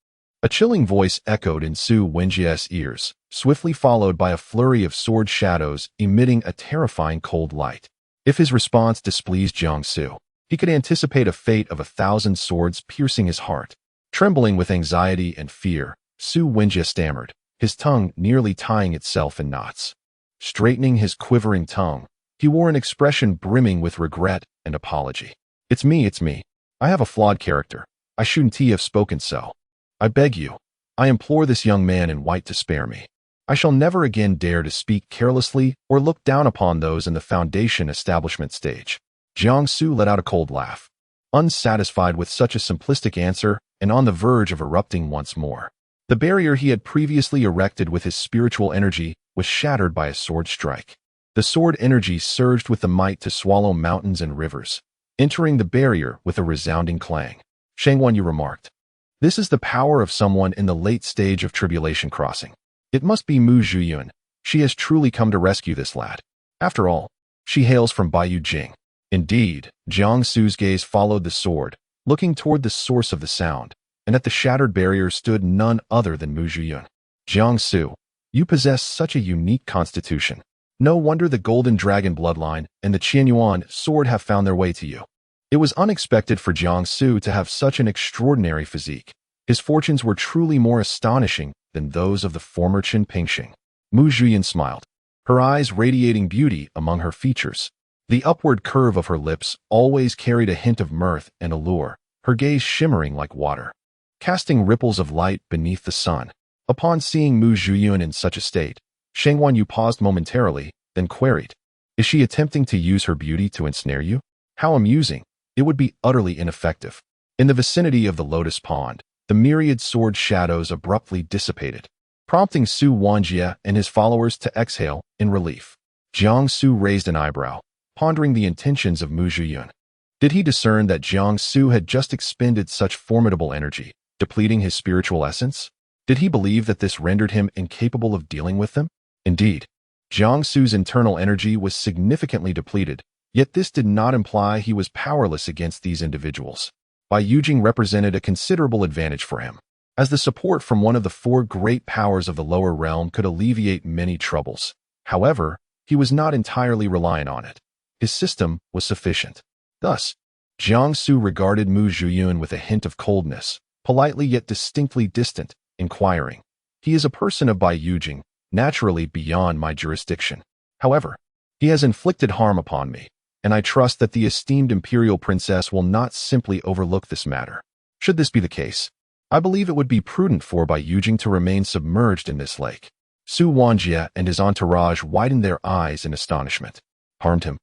A chilling voice echoed in Su Wenjie's ears, swiftly followed by a flurry of sword shadows emitting a terrifying cold light. If his response displeased Jiang Su, he could anticipate a fate of 1,000 swords piercing his heart. Trembling with anxiety and fear, Su Wenjie stammered, his tongue nearly tying itself in knots. Straightening his quivering tongue, he wore an expression brimming with regret and apology. It's me. I have a flawed character. I shouldn't have spoken so. I beg you. I implore this young man in white to spare me. I shall never again dare to speak carelessly or look down upon those in the foundation establishment stage. Jiang Su let out a cold laugh, unsatisfied with such a simplistic answer and on the verge of erupting once more. The barrier he had previously erected with his spiritual energy was shattered by a sword strike. The sword energy surged with the might to swallow mountains and rivers, entering the barrier with a resounding clang. Shangguan Yu remarked, "This is the power of someone in the late stage of tribulation crossing. It must be Mu Zhuyuan. She has truly come to rescue this lad. After all, she hails from Baiyu Jing." Indeed, Jiang Su's gaze followed the sword, looking toward the source of the sound, and at the shattered barrier stood none other than Mu Zhuyuan. Jiang Su, you possess such a unique constitution. No wonder the Golden Dragon bloodline and the Qianyuan sword have found their way to you. It was unexpected for Jiang Su to have such an extraordinary physique. His fortunes were truly more astonishing than those of the former Qin Pingxing. Mu Zhuyuan smiled, her eyes radiating beauty among her features. The upward curve of her lips always carried a hint of mirth and allure, her gaze shimmering like water, casting ripples of light beneath the sun. Upon seeing Mu Zhuyun in such a state, Shang Wanyu paused momentarily, then queried, "Is she attempting to use her beauty to ensnare you? How amusing. It would be utterly ineffective." In the vicinity of the lotus pond, the myriad sword shadows abruptly dissipated, prompting Su Wanjie and his followers to exhale in relief. Jiang Su raised an eyebrow, pondering the intentions of Mu Zhuyun. Did he discern that Jiang Su had just expended such formidable energy, depleting his spiritual essence? Did he believe that this rendered him incapable of dealing with them? Indeed, Jiang Su's internal energy was significantly depleted, yet this did not imply he was powerless against these individuals. Bai Yujing represented a considerable advantage for him, as the support from one of the four great powers of the lower realm could alleviate many troubles. However, he was not entirely reliant on it. His system was sufficient. Thus, Jiang Su regarded Mu Zhuyun with a hint of coldness, politely yet distinctly distant, inquiring, "He is a person of Bai Yujing, naturally beyond my jurisdiction. However, he has inflicted harm upon me, and I trust that the esteemed imperial princess will not simply overlook this matter. Should this be the case, I believe it would be prudent for Bai Yujing to remain submerged in this lake." Su Wanjie and his entourage widened their eyes in astonishment. Harmed him?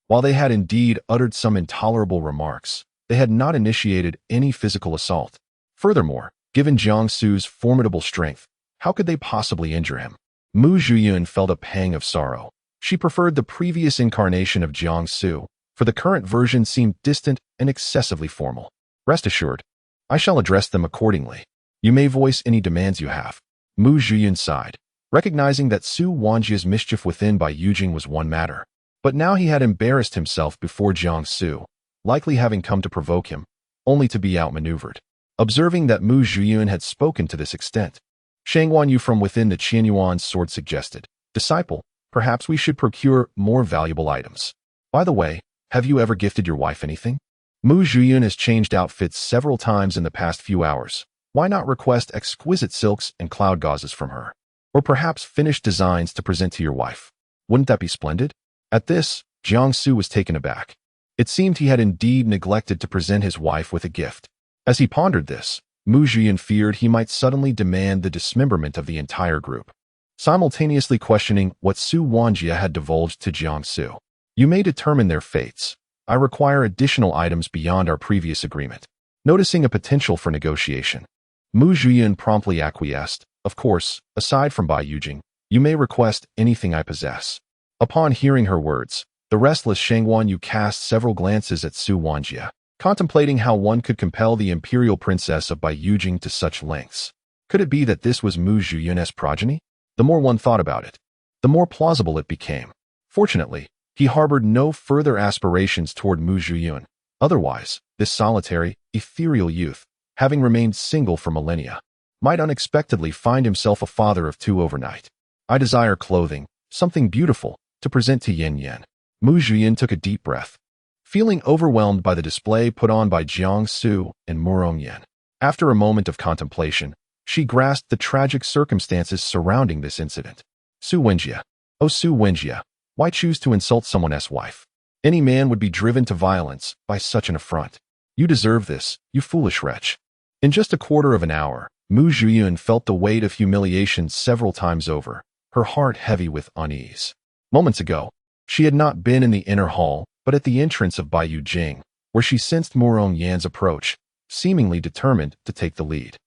While they had indeed uttered some intolerable remarks, they had not initiated any physical assault. Furthermore, given Jiang Su's formidable strength, how could they possibly injure him? Mu Zhuyun felt a pang of sorrow. She preferred the previous incarnation of Jiang Su, for the current version seemed distant and excessively formal. "Rest assured, I shall address them accordingly. You may voice any demands you have." Mu Zhuyun sighed, recognizing that Su Wanjie's mischief within Bai Yujing was one matter. But now he had embarrassed himself before Jiang Su, likely having come to provoke him, only to be outmaneuvered. Observing that Mu Zhuyun had spoken to this extent, Shang Wanyu from within the Qianyuan's sword suggested, "Disciple, perhaps we should procure more valuable items. By the way, have you ever gifted your wife anything? Mu Zhuyun has changed outfits several times in the past few hours. Why not request exquisite silks and cloud gauzes from her? Or perhaps finished designs to present to your wife? Wouldn't that be splendid?" At this, Jiang Su was taken aback. It seemed he had indeed neglected to present his wife with a gift. As he pondered this, Mu Zhuyun feared he might suddenly demand the dismemberment of the entire group, simultaneously questioning what Su Wanjie had divulged to Jiang Su. "You may determine their fates. I require additional items beyond our previous agreement." Noticing a potential for negotiation, Mu Zhuyun promptly acquiesced. "Of course, aside from Bai Yujing, you may request anything I possess." Upon hearing her words, the restless Shang Wanyu cast several glances at Su Wanjie, contemplating how one could compel the imperial princess of Bai Yujing to such lengths. Could it be that this was Mu Zhuyun's progeny? The more one thought about it, the more plausible it became. Fortunately, he harbored no further aspirations toward Mu Zhuyun. Otherwise, this solitary, ethereal youth, having remained single for millennia, might unexpectedly find himself a father of two overnight. "I desire clothing, something beautiful, to present to Yen Yen." Mu Zhuyun took a deep breath, feeling overwhelmed by the display put on by Jiang Su and Murong Yen. After a moment of contemplation, she grasped the tragic circumstances surrounding this incident. "Su Wenjie, oh Su Wenjie, why choose to insult someone's wife? Any man would be driven to violence by such an affront. You deserve this, you foolish wretch." In just a quarter of an hour, Mu Zhuyun felt the weight of humiliation several times over, her heart heavy with unease. Moments ago, she had not been in the inner hall, but at the entrance of Bai Yujing, where she sensed Murong Yan's approach, seemingly determined to take the lead.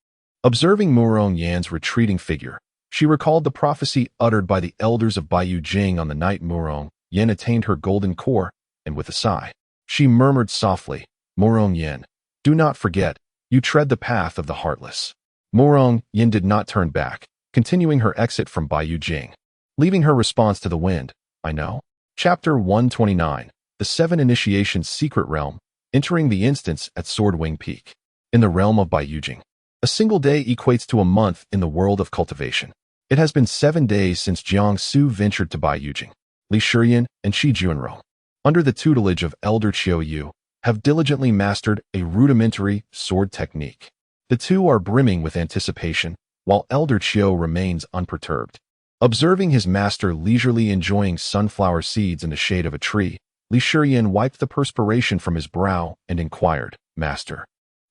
Observing Murong Yan's retreating figure, she recalled the prophecy uttered by the elders of Bai Yujing on the night Murong Yan attained her golden core, and with a sigh, she murmured softly, "Murong Yan, do not forget, you tread the path of the heartless." Murong Yan did not turn back, continuing her exit from Bai Yujing, leaving her response to the wind. "I know." Chapter 129, The Seven Initiations Secret Realm, entering the instance at Swordwing Peak. In the realm of Bai Yujing, a single day equates to a month in the world of cultivation. It has been 7 days since Jiang Su ventured to Bai Yujing. Li Shiyan and Shi Junro, under the tutelage of Elder Qiu Yu, have diligently mastered a rudimentary sword technique. The two are brimming with anticipation, while Elder Qiu remains unperturbed. Observing his master leisurely enjoying sunflower seeds in the shade of a tree, Li Shiyan wiped the perspiration from his brow and inquired, "Master,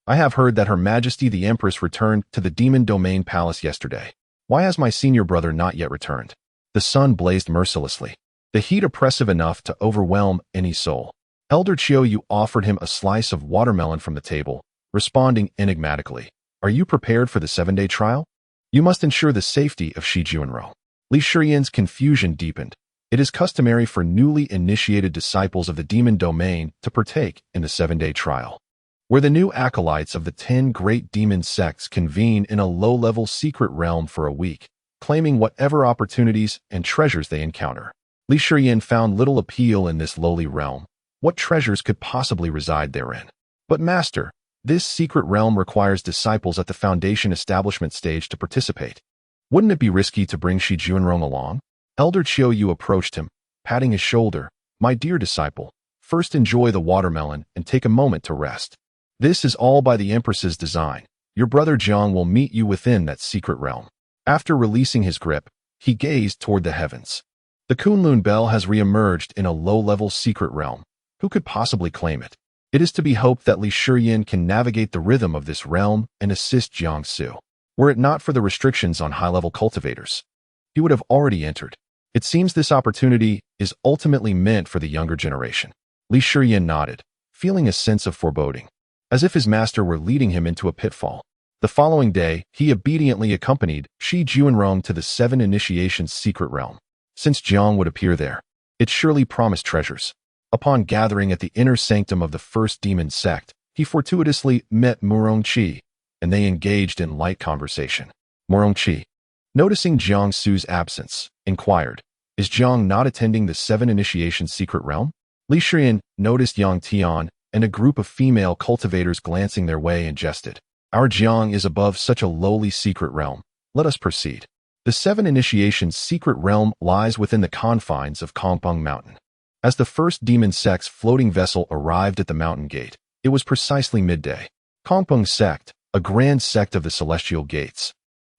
I have heard that Her Majesty the Empress returned to the Demon Domain Palace yesterday. Why has my senior brother not yet returned? The sun blazed mercilessly, the heat oppressive enough to overwhelm any soul. Elder Chiou offered him a slice of watermelon from the table, responding enigmatically. Are you prepared for the 7-day trial? You must ensure the safety of Shi Junro. Li Shiyan's confusion deepened. It is customary for newly initiated disciples of the demon domain to partake in the 7-day trial, where the new acolytes of the 10 great demon sects convene in a low-level secret realm for a week, claiming whatever opportunities and treasures they encounter. Li Shiyan found little appeal in this lowly realm. What treasures could possibly reside therein? But master, this secret realm requires disciples at the foundation establishment stage to participate. Wouldn't it be risky to bring Shi Junrong along? Elder Chiou approached him, patting his shoulder. My dear disciple, first enjoy the watermelon and take a moment to rest. This is all by the Empress's design. Your brother Jiang will meet you within that secret realm. After releasing his grip, he gazed toward the heavens. The Kunlun Bell has re-emerged in a low-level secret realm. Who could possibly claim it? It is to be hoped that Li Shiyan can navigate the rhythm of this realm and assist Jiang Su. Were it not for the restrictions on high-level cultivators, he would have already entered. It seems this opportunity is ultimately meant for the younger generation. Li Shiyan nodded, feeling a sense of foreboding, as if his master were leading him into a pitfall. The following day, he obediently accompanied Shi Junrong to the 7 initiations secret realm. Since Jiang would appear there, it surely promised treasures. Upon gathering at the inner sanctum of the first demon sect, he fortuitously met Murongqi, and they engaged in light conversation. Murongqi, noticing Jiang Su's absence, inquired, is Jiang not attending the 7 initiation secret realm? Li Shiyan noticed Yang Tian and a group of female cultivators glancing their way and jested. Our Jiang is above such a lowly secret realm. Let us proceed. The 7 initiations secret realm lies within the confines of Kongpeng Mountain. As the first demon sect's floating vessel arrived at the mountain gate, it was precisely midday. Kongpeng Sect, a grand sect of the celestial gates,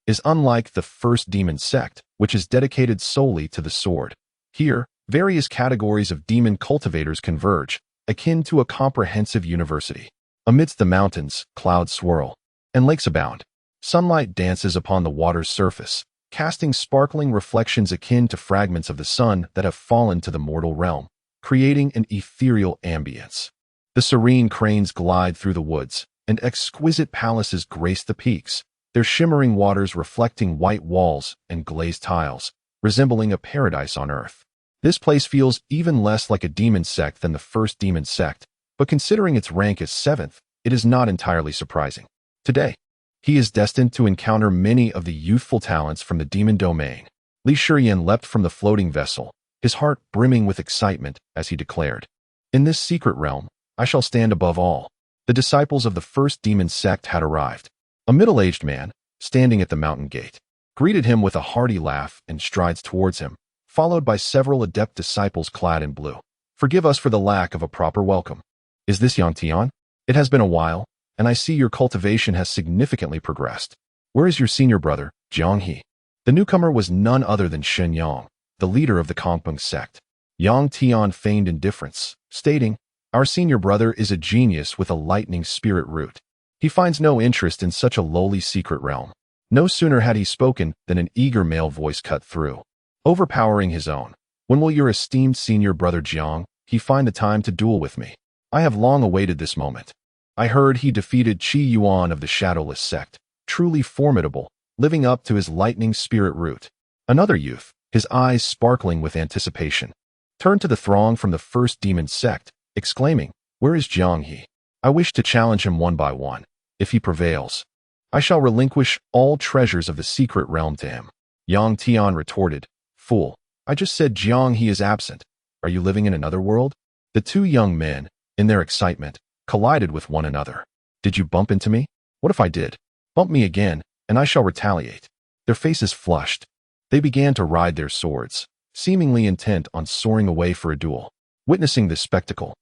is unlike the first demon sect, which is dedicated solely to the sword. Here, various categories of demon cultivators converge, akin to a comprehensive university. Amidst the mountains, clouds swirl, and lakes abound. Sunlight dances upon the water's surface, casting sparkling reflections akin to fragments of the sun that have fallen to the mortal realm, creating an ethereal ambience. The serene cranes glide through the woods, and exquisite palaces grace the peaks, their shimmering waters reflecting white walls and glazed tiles, resembling a paradise on earth. This place feels even less like a demon sect than the first demon sect, but considering its rank as 7th, it is not entirely surprising. Today, he is destined to encounter many of the youthful talents from the demon domain. Li Shiyan leapt from the floating vessel, his heart brimming with excitement as he declared, in this secret realm, I shall stand above all. The disciples of the first demon sect had arrived. A middle-aged man, standing at the mountain gate, greeted him with a hearty laugh and strides towards him, followed by several adept disciples clad in blue. Forgive us for the lack of a proper welcome. Is this Yang Tian? It has been a while, and I see your cultivation has significantly progressed. Where is your senior brother, Jiang He? The newcomer was none other than Shen Yang, the leader of the Kongpeng sect. Yang Tian feigned indifference, stating, our senior brother is a genius with a lightning spirit root. He finds no interest in such a lowly secret realm. No sooner had he spoken than an eager male voice cut through, overpowering his own. When will your esteemed senior brother Jiang He find the time to duel with me? I have long awaited this moment. I heard he defeated Qi Yuan of the Shadowless sect, truly formidable, living up to his lightning spirit root. Another youth, his eyes sparkling with anticipation, turned to the throng from the first demon sect, exclaiming, where is Jiang He? I wish to challenge him one by one. If he prevails, I shall relinquish all treasures of the secret realm to him. Yang Tian retorted, fool, I just said Jiang He is absent. Are you living in another world? The two young men, in their excitement, collided with one another. Did you bump into me? What if I did? Bump me again, and I shall retaliate. Their faces flushed. They began to ride their swords, seemingly intent on soaring away for a duel. Witnessing this spectacle,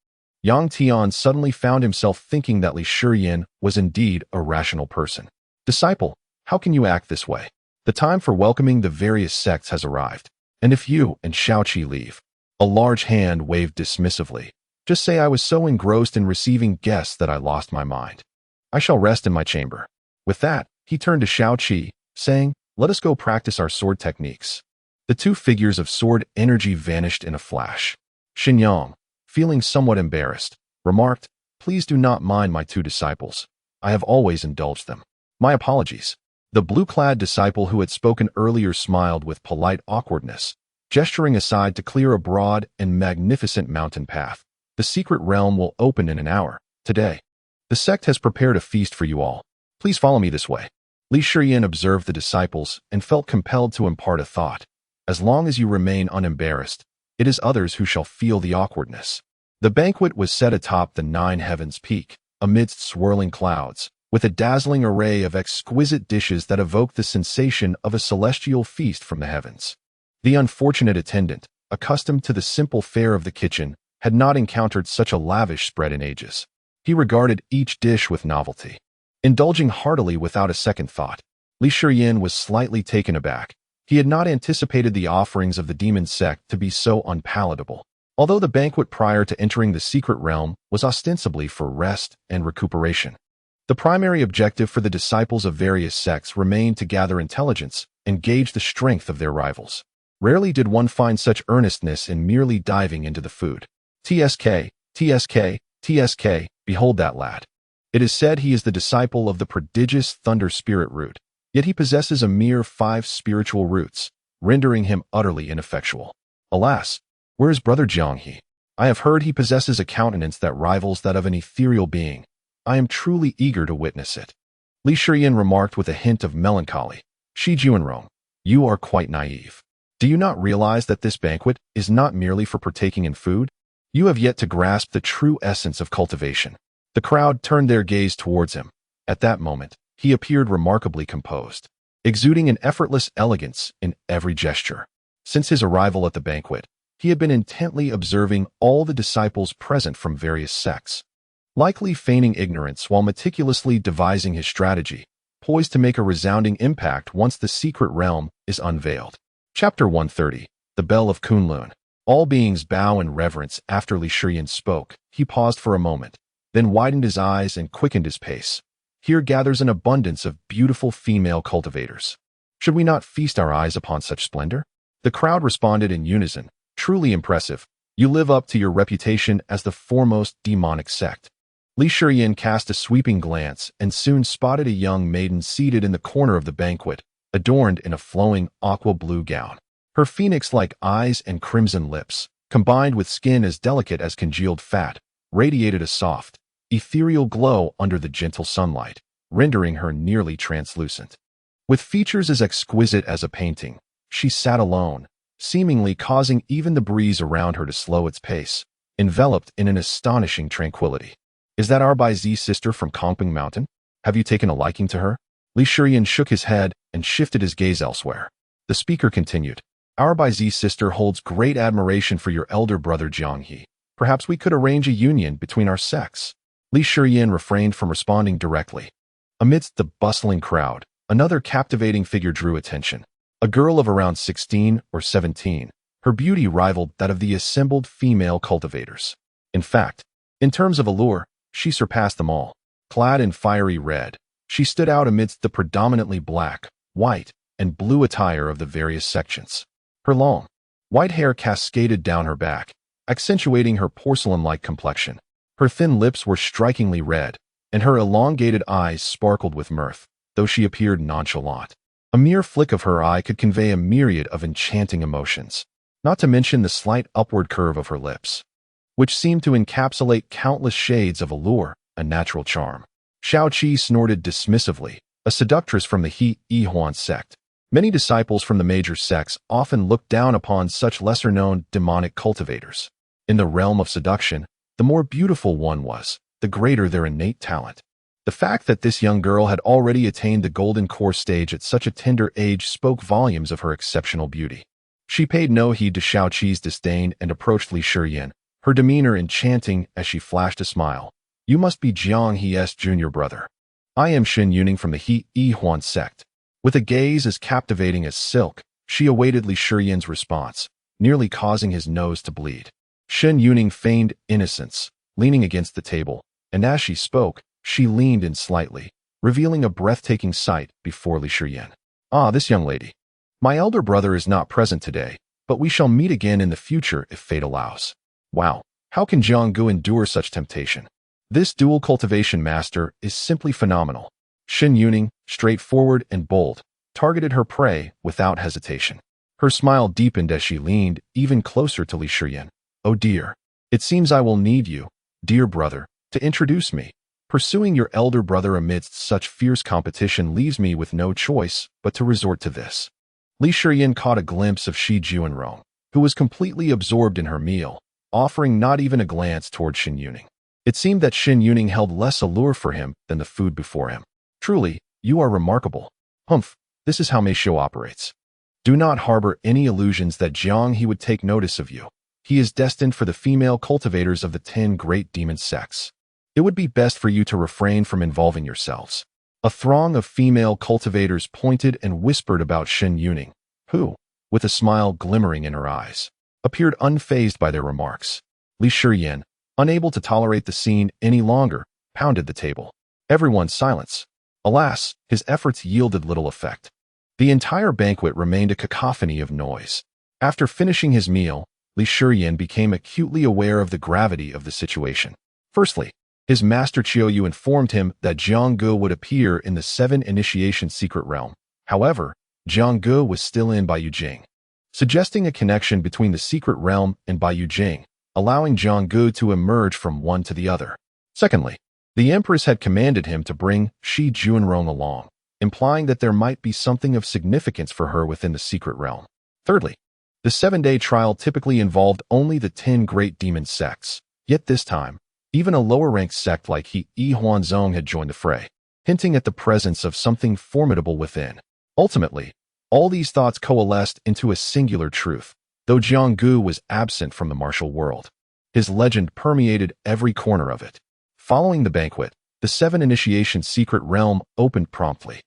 Yang Tian suddenly found himself thinking that Li Shiyan was indeed a rational person. Disciple, how can you act this way? The time for welcoming the various sects has arrived. And if you and Shaoqi leave, a large hand waved dismissively. Just say I was so engrossed in receiving guests that I lost my mind. I shall rest in my chamber. With that, he turned to Shaoqi, saying, Let us go practice our sword techniques. The two figures of sword energy vanished in a flash. Xinyang, feeling somewhat embarrassed, remarked, "Please do not mind my two disciples. I have always indulged them. My apologies." The blue-clad disciple who had spoken earlier smiled with polite awkwardness, gesturing aside to clear a broad and magnificent mountain path. "The secret realm will open in an hour, today. The sect has prepared a feast for you all. Please follow me this way." Li Shiyin observed the disciples and felt compelled to impart a thought. As long as you remain unembarrassed, it is others who shall feel the awkwardness. The banquet was set atop the 9 heavens peak, amidst swirling clouds, with a dazzling array of exquisite dishes that evoked the sensation of a celestial feast from the heavens. The unfortunate attendant, accustomed to the simple fare of the kitchen, had not encountered such a lavish spread in ages. He regarded each dish with novelty, indulging heartily without a second thought. Li Shiyin was slightly taken aback. He had not anticipated the offerings of the demon sect to be so unpalatable. Although the banquet prior to entering the secret realm was ostensibly for rest and recuperation, the primary objective for the disciples of various sects remained to gather intelligence and gauge the strength of their rivals. Rarely did one find such earnestness in merely diving into the food. "TSK, TSK, TSK, behold that lad. It is said he is the disciple of the prodigious thunder spirit root, yet he possesses a mere 5 spiritual roots, rendering him utterly ineffectual. Alas, where is brother Jianghe? I have heard he possesses a countenance that rivals that of an ethereal being. I am truly eager to witness it." Li Shiyin remarked with a hint of melancholy. "Shi Juanrong, you are quite naive. Do you not realize that this banquet is not merely for partaking in food? You have yet to grasp the true essence of cultivation." The crowd turned their gaze towards him. At that moment, he appeared remarkably composed, exuding an effortless elegance in every gesture. Since his arrival at the banquet, he had been intently observing all the disciples present from various sects, likely feigning ignorance while meticulously devising his strategy, poised to make a resounding impact once the secret realm is unveiled. Chapter 130, The Bell of Kunlun. All beings bow in reverence after Li Shiyin spoke. He paused for a moment, then widened his eyes and quickened his pace. "Here gathers an abundance of beautiful female cultivators. Should we not feast our eyes upon such splendor?" The crowd responded in unison. "Truly impressive. You live up to your reputation as the foremost demonic sect." Li Shiyin cast a sweeping glance and soon spotted a young maiden seated in the corner of the banquet, adorned in a flowing aqua-blue gown. Her phoenix-like eyes and crimson lips, combined with skin as delicate as congealed fat, radiated a soft, ethereal glow under the gentle sunlight, rendering her nearly translucent. With features as exquisite as a painting, she sat alone, seemingly causing even the breeze around her to slow its pace, enveloped in an astonishing tranquility. "Is that our Baizi sister from Kongping Mountain? Have you taken a liking to her?" Li Shiyin shook his head and shifted his gaze elsewhere. The speaker continued, "Our Baizi sister holds great admiration for your elder brother Jianghe. Perhaps we could arrange a union between our sects." Li Shiyin refrained from responding directly. Amidst the bustling crowd, another captivating figure drew attention. A girl of around 16 or 17, her beauty rivaled that of the assembled female cultivators. In fact, in terms of allure, she surpassed them all. Clad in fiery red, she stood out amidst the predominantly black, white, and blue attire of the various sections. Her long, white hair cascaded down her back, accentuating her porcelain-like complexion. Her thin lips were strikingly red, and her elongated eyes sparkled with mirth, though she appeared nonchalant. A mere flick of her eye could convey a myriad of enchanting emotions, not to mention the slight upward curve of her lips, which seemed to encapsulate countless shades of allure, a natural charm. Xiao Qi snorted dismissively, a seductress from the He Yihuan sect. Many disciples from the major sects often looked down upon such lesser-known demonic cultivators. In the realm of seduction, the more beautiful one was, the greater their innate talent. The fact that this young girl had already attained the golden core stage at such a tender age spoke volumes of her exceptional beauty. She paid no heed to Xiao Qi's disdain and approached Li Shiyin, her demeanor enchanting as she flashed a smile. "You must be Jiang He's junior brother. I am Shen Yuning from the He Yihuan sect." With a gaze as captivating as silk, she awaited Li Shiyin's response, nearly causing his nose to bleed. Shen Yuning feigned innocence, leaning against the table, and as she spoke, she leaned in slightly, revealing a breathtaking sight before Li Shiyin. Ah, this young lady. My elder brother is not present today, but we shall meet again in the future if fate allows. Wow, how can Jianggu endure such temptation? This dual cultivation master is simply phenomenal. Xin Yuning, straightforward and bold, targeted her prey without hesitation. Her smile deepened as she leaned even closer to Li Shiyan. Oh dear, it seems I will need you, dear brother, to introduce me. Pursuing your elder brother amidst such fierce competition leaves me with no choice but to resort to this. Li Shiyan caught a glimpse of Shi Juanrong, who was completely absorbed in her meal, offering not even a glance toward Xin Yuning. It seemed that Xin Yuning held less allure for him than the food before him. Truly, you are remarkable. Humph, this is how Meisho operates. Do not harbor any illusions that Jiang He would take notice of you. He is destined for the female cultivators of the 10 great demon sects. It would be best for you to refrain from involving yourselves. A throng of female cultivators pointed and whispered about Xin Yuning, who, with a smile glimmering in her eyes, appeared unfazed by their remarks. Li Shiyan, unable to tolerate the scene any longer, pounded the table. Everyone's silence. Alas, his efforts yielded little effect. The entire banquet remained a cacophony of noise. After finishing his meal, Li Shiyan became acutely aware of the gravity of the situation. Firstly, his master Qiuyu informed him that Jianggu would appear in the 7 initiation secret realm. However, Jianggu was still in Baiyu Jing, suggesting a connection between the secret realm and Baiyu Jing, allowing Jianggu to emerge from one to the other. Secondly, the Empress had commanded him to bring Shi Juanrong along, implying that there might be something of significance for her within the secret realm. Thirdly, the 7-day trial typically involved only the 10 great demon sects, yet this time, even a lower-ranked sect like He Huanzong had joined the fray, hinting at the presence of something formidable within. Ultimately, all these thoughts coalesced into a singular truth. Though Jianggu was absent from the martial world, his legend permeated every corner of it. Following the banquet, the 7 initiation secret realm opened promptly.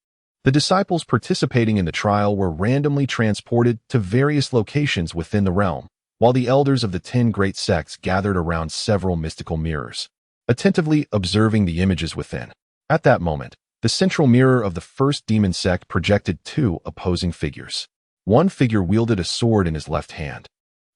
The disciples participating in the trial were randomly transported to various locations within the realm, while the elders of the 10 great sects gathered around several mystical mirrors, attentively observing the images within. At that moment, the central mirror of the first demon sect projected 2 opposing figures. One figure wielded a sword in his left hand.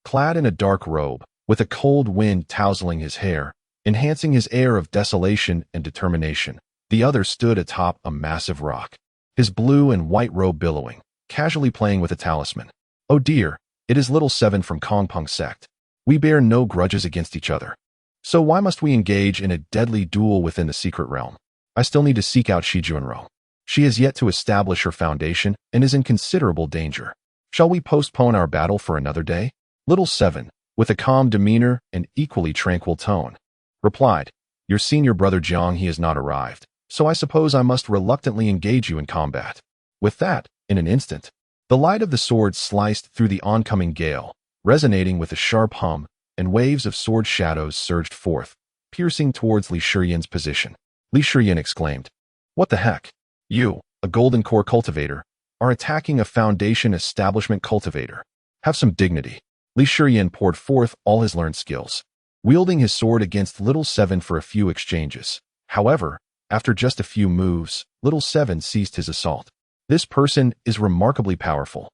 Clad in a dark robe, with a cold wind tousling his hair, enhancing his air of desolation and determination, the other stood atop a massive rock, his blue and white robe billowing, casually playing with a talisman. Oh dear, it is Little Seven from Kongpeng Sect. We bear no grudges against each other. So why must we engage in a deadly duel within the secret realm? I still need to seek out Shi Juanrong. She has yet to establish her foundation and is in considerable danger. Shall we postpone our battle for another day? Little Seven, with a calm demeanor and equally tranquil tone, replied, Your senior brother Jiang He has not arrived, so I suppose I must reluctantly engage you in combat. With that, in an instant, the light of the sword sliced through the oncoming gale, resonating with a sharp hum, and waves of sword shadows surged forth, piercing towards Li Shiyan's position. Li Shiyan exclaimed, What the heck? You, a golden core cultivator, are attacking a foundation establishment cultivator. Have some dignity. Li Shiyan poured forth all his learned skills, wielding his sword against Little Seven for a few exchanges. However, after just a few moves, Little Seven ceased his assault. This person is remarkably powerful.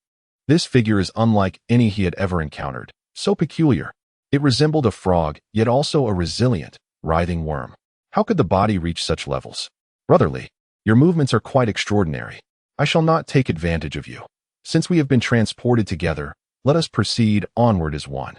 This figure is unlike any he had ever encountered, so peculiar. It resembled a frog, yet also a resilient, writhing worm. How could the body reach such levels? Brotherly, your movements are quite extraordinary. I shall not take advantage of you. Since we have been transported together, let us proceed onward as one.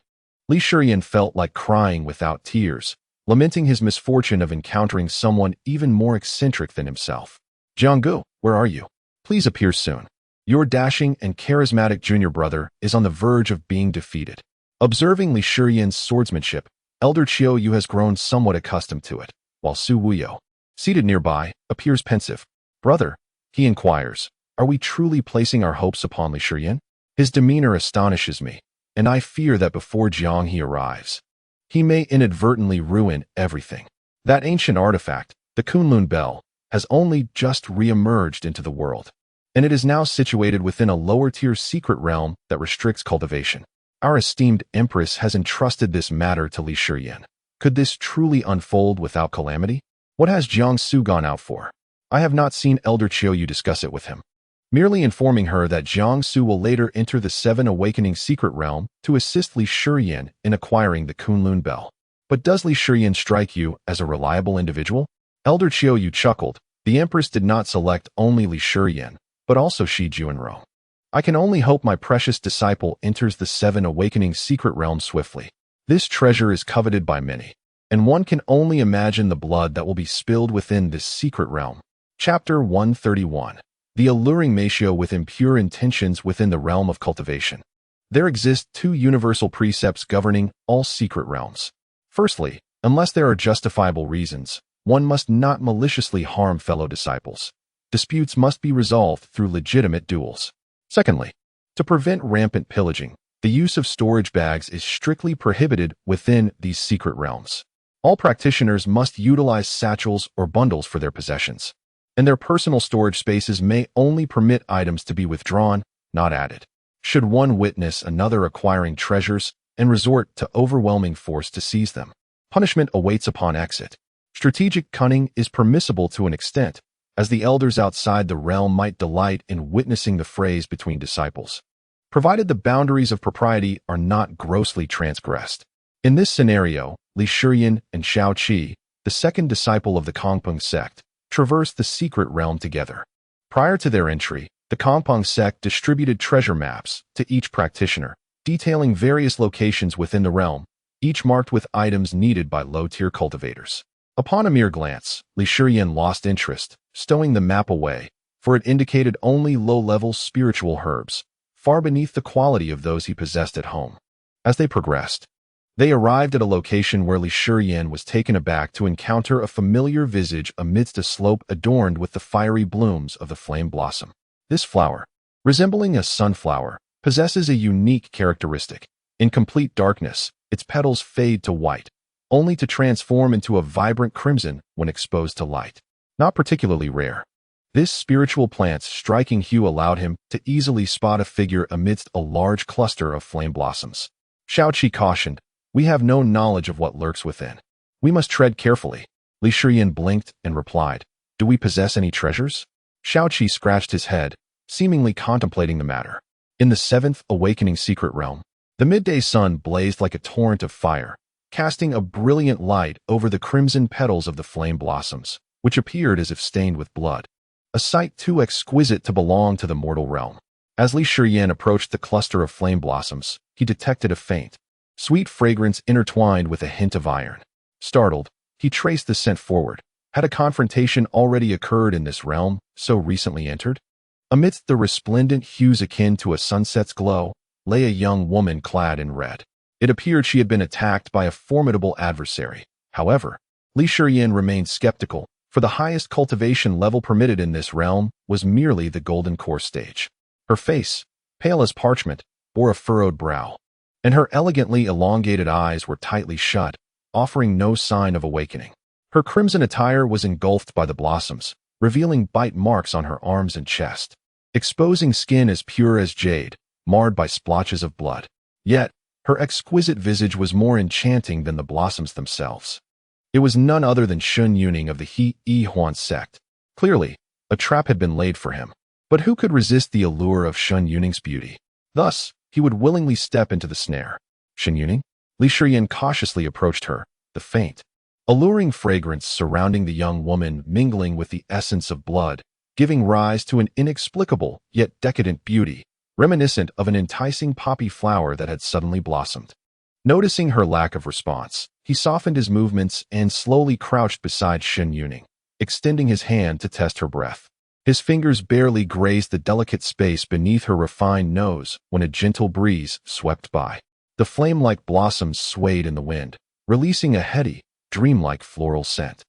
Li Shiyan felt like crying without tears, lamenting his misfortune of encountering someone even more eccentric than himself. Jianggu, where are you? Please appear soon. Your dashing and charismatic junior brother is on the verge of being defeated. Observing Li Shiyan's swordsmanship, Elder Qiuyu has grown somewhat accustomed to it, while Su Wuyo, seated nearby, appears pensive. Brother, he inquires, are we truly placing our hopes upon Li Shiyan? His demeanor astonishes me, and I fear that before Jiang He arrives, he may inadvertently ruin everything. That ancient artifact, the Kunlun Bell, has only just re-emerged into the world, and it is now situated within a lower-tier secret realm that restricts cultivation. Our esteemed Empress has entrusted this matter to Li Shiyan. Could this truly unfold without calamity? What has Jiang Su gone out for? I have not seen Elder Qiuyu discuss it with him. merely informing her that Jiangsu will later enter the Seven Awakening secret realm to assist Li Shiyan in acquiring the Kunlun Bell. But does Li Shiyan strike you as a reliable individual? Elder Qiuyu chuckled. The Empress did not select only Li Shiyan, but also Shi Juanro. I can only hope my precious disciple enters the Seven Awakening secret realm swiftly. This treasure is coveted by many, and one can only imagine the blood that will be spilled within this secret realm. Chapter 131. The alluring Matio with impure intentions within the realm of cultivation. There exist two universal precepts governing all secret realms. Firstly, unless there are justifiable reasons, one must not maliciously harm fellow disciples. Disputes must be resolved through legitimate duels. Secondly, to prevent rampant pillaging, the use of storage bags is strictly prohibited within these secret realms. All practitioners must utilize satchels or bundles for their possessions, and their personal storage spaces may only permit items to be withdrawn, not added. Should one witness another acquiring treasures and resort to overwhelming force to seize them, punishment awaits upon exit. Strategic cunning is permissible to an extent, as the elders outside the realm might delight in witnessing the frays between disciples, provided the boundaries of propriety are not grossly transgressed. In this scenario, Li Shiyan and Xiao Qi, the second disciple of the Kongpeng Sect, traversed the secret realm together. Prior to their entry, the Kongpeng Sect distributed treasure maps to each practitioner, detailing various locations within the realm, each marked with items needed by low-tier cultivators. Upon a mere glance, Li Shiyan lost interest, stowing the map away, for it indicated only low-level spiritual herbs, far beneath the quality of those he possessed at home. As they progressed, they arrived at a location where Li Shiyan was taken aback to encounter a familiar visage amidst a slope adorned with the fiery blooms of the flame blossom. This flower, resembling a sunflower, possesses a unique characteristic. In complete darkness, its petals fade to white, only to transform into a vibrant crimson when exposed to light. Not particularly rare, this spiritual plant's striking hue allowed him to easily spot a figure amidst a large cluster of flame blossoms. Xiao Qi cautioned, "We have no knowledge of what lurks within. We must tread carefully." Li Shiyan blinked and replied, "Do we possess any treasures?" Xiao Qi scratched his head, seemingly contemplating the matter. In the Seventh Awakening secret realm, the midday sun blazed like a torrent of fire, casting a brilliant light over the crimson petals of the flame blossoms, which appeared as if stained with blood. A sight too exquisite to belong to the mortal realm. As Li Shiyan approached the cluster of flame blossoms, he detected a faint, sweet fragrance intertwined with a hint of iron. Startled, he traced the scent forward. Had a confrontation already occurred in this realm, so recently entered? Amidst the resplendent hues akin to a sunset's glow, lay a young woman clad in red. It appeared she had been attacked by a formidable adversary. However, Li Shiyan remained skeptical, for the highest cultivation level permitted in this realm was merely the golden core stage. Her face, pale as parchment, bore a furrowed brow, and her elegantly elongated eyes were tightly shut, offering no sign of awakening. Her crimson attire was engulfed by the blossoms, revealing bite marks on her arms and chest, exposing skin as pure as jade, marred by splotches of blood. Yet, her exquisite visage was more enchanting than the blossoms themselves. It was none other than Shun Yuning of the He Huan sect. Clearly, a trap had been laid for him. But who could resist the allure of Shun Yuning's beauty? Thus, he would willingly step into the snare. Shun Yuning? Li Shiyan cautiously approached her, the faint, alluring fragrance surrounding the young woman mingling with the essence of blood, giving rise to an inexplicable yet decadent beauty, reminiscent of an enticing poppy flower that had suddenly blossomed. Noticing her lack of response, he softened his movements and slowly crouched beside Shun Yuning, extending his hand to test her breath. His fingers barely grazed the delicate space beneath her refined nose when a gentle breeze swept by. The flame-like blossoms swayed in the wind, releasing a heady, dreamlike floral scent.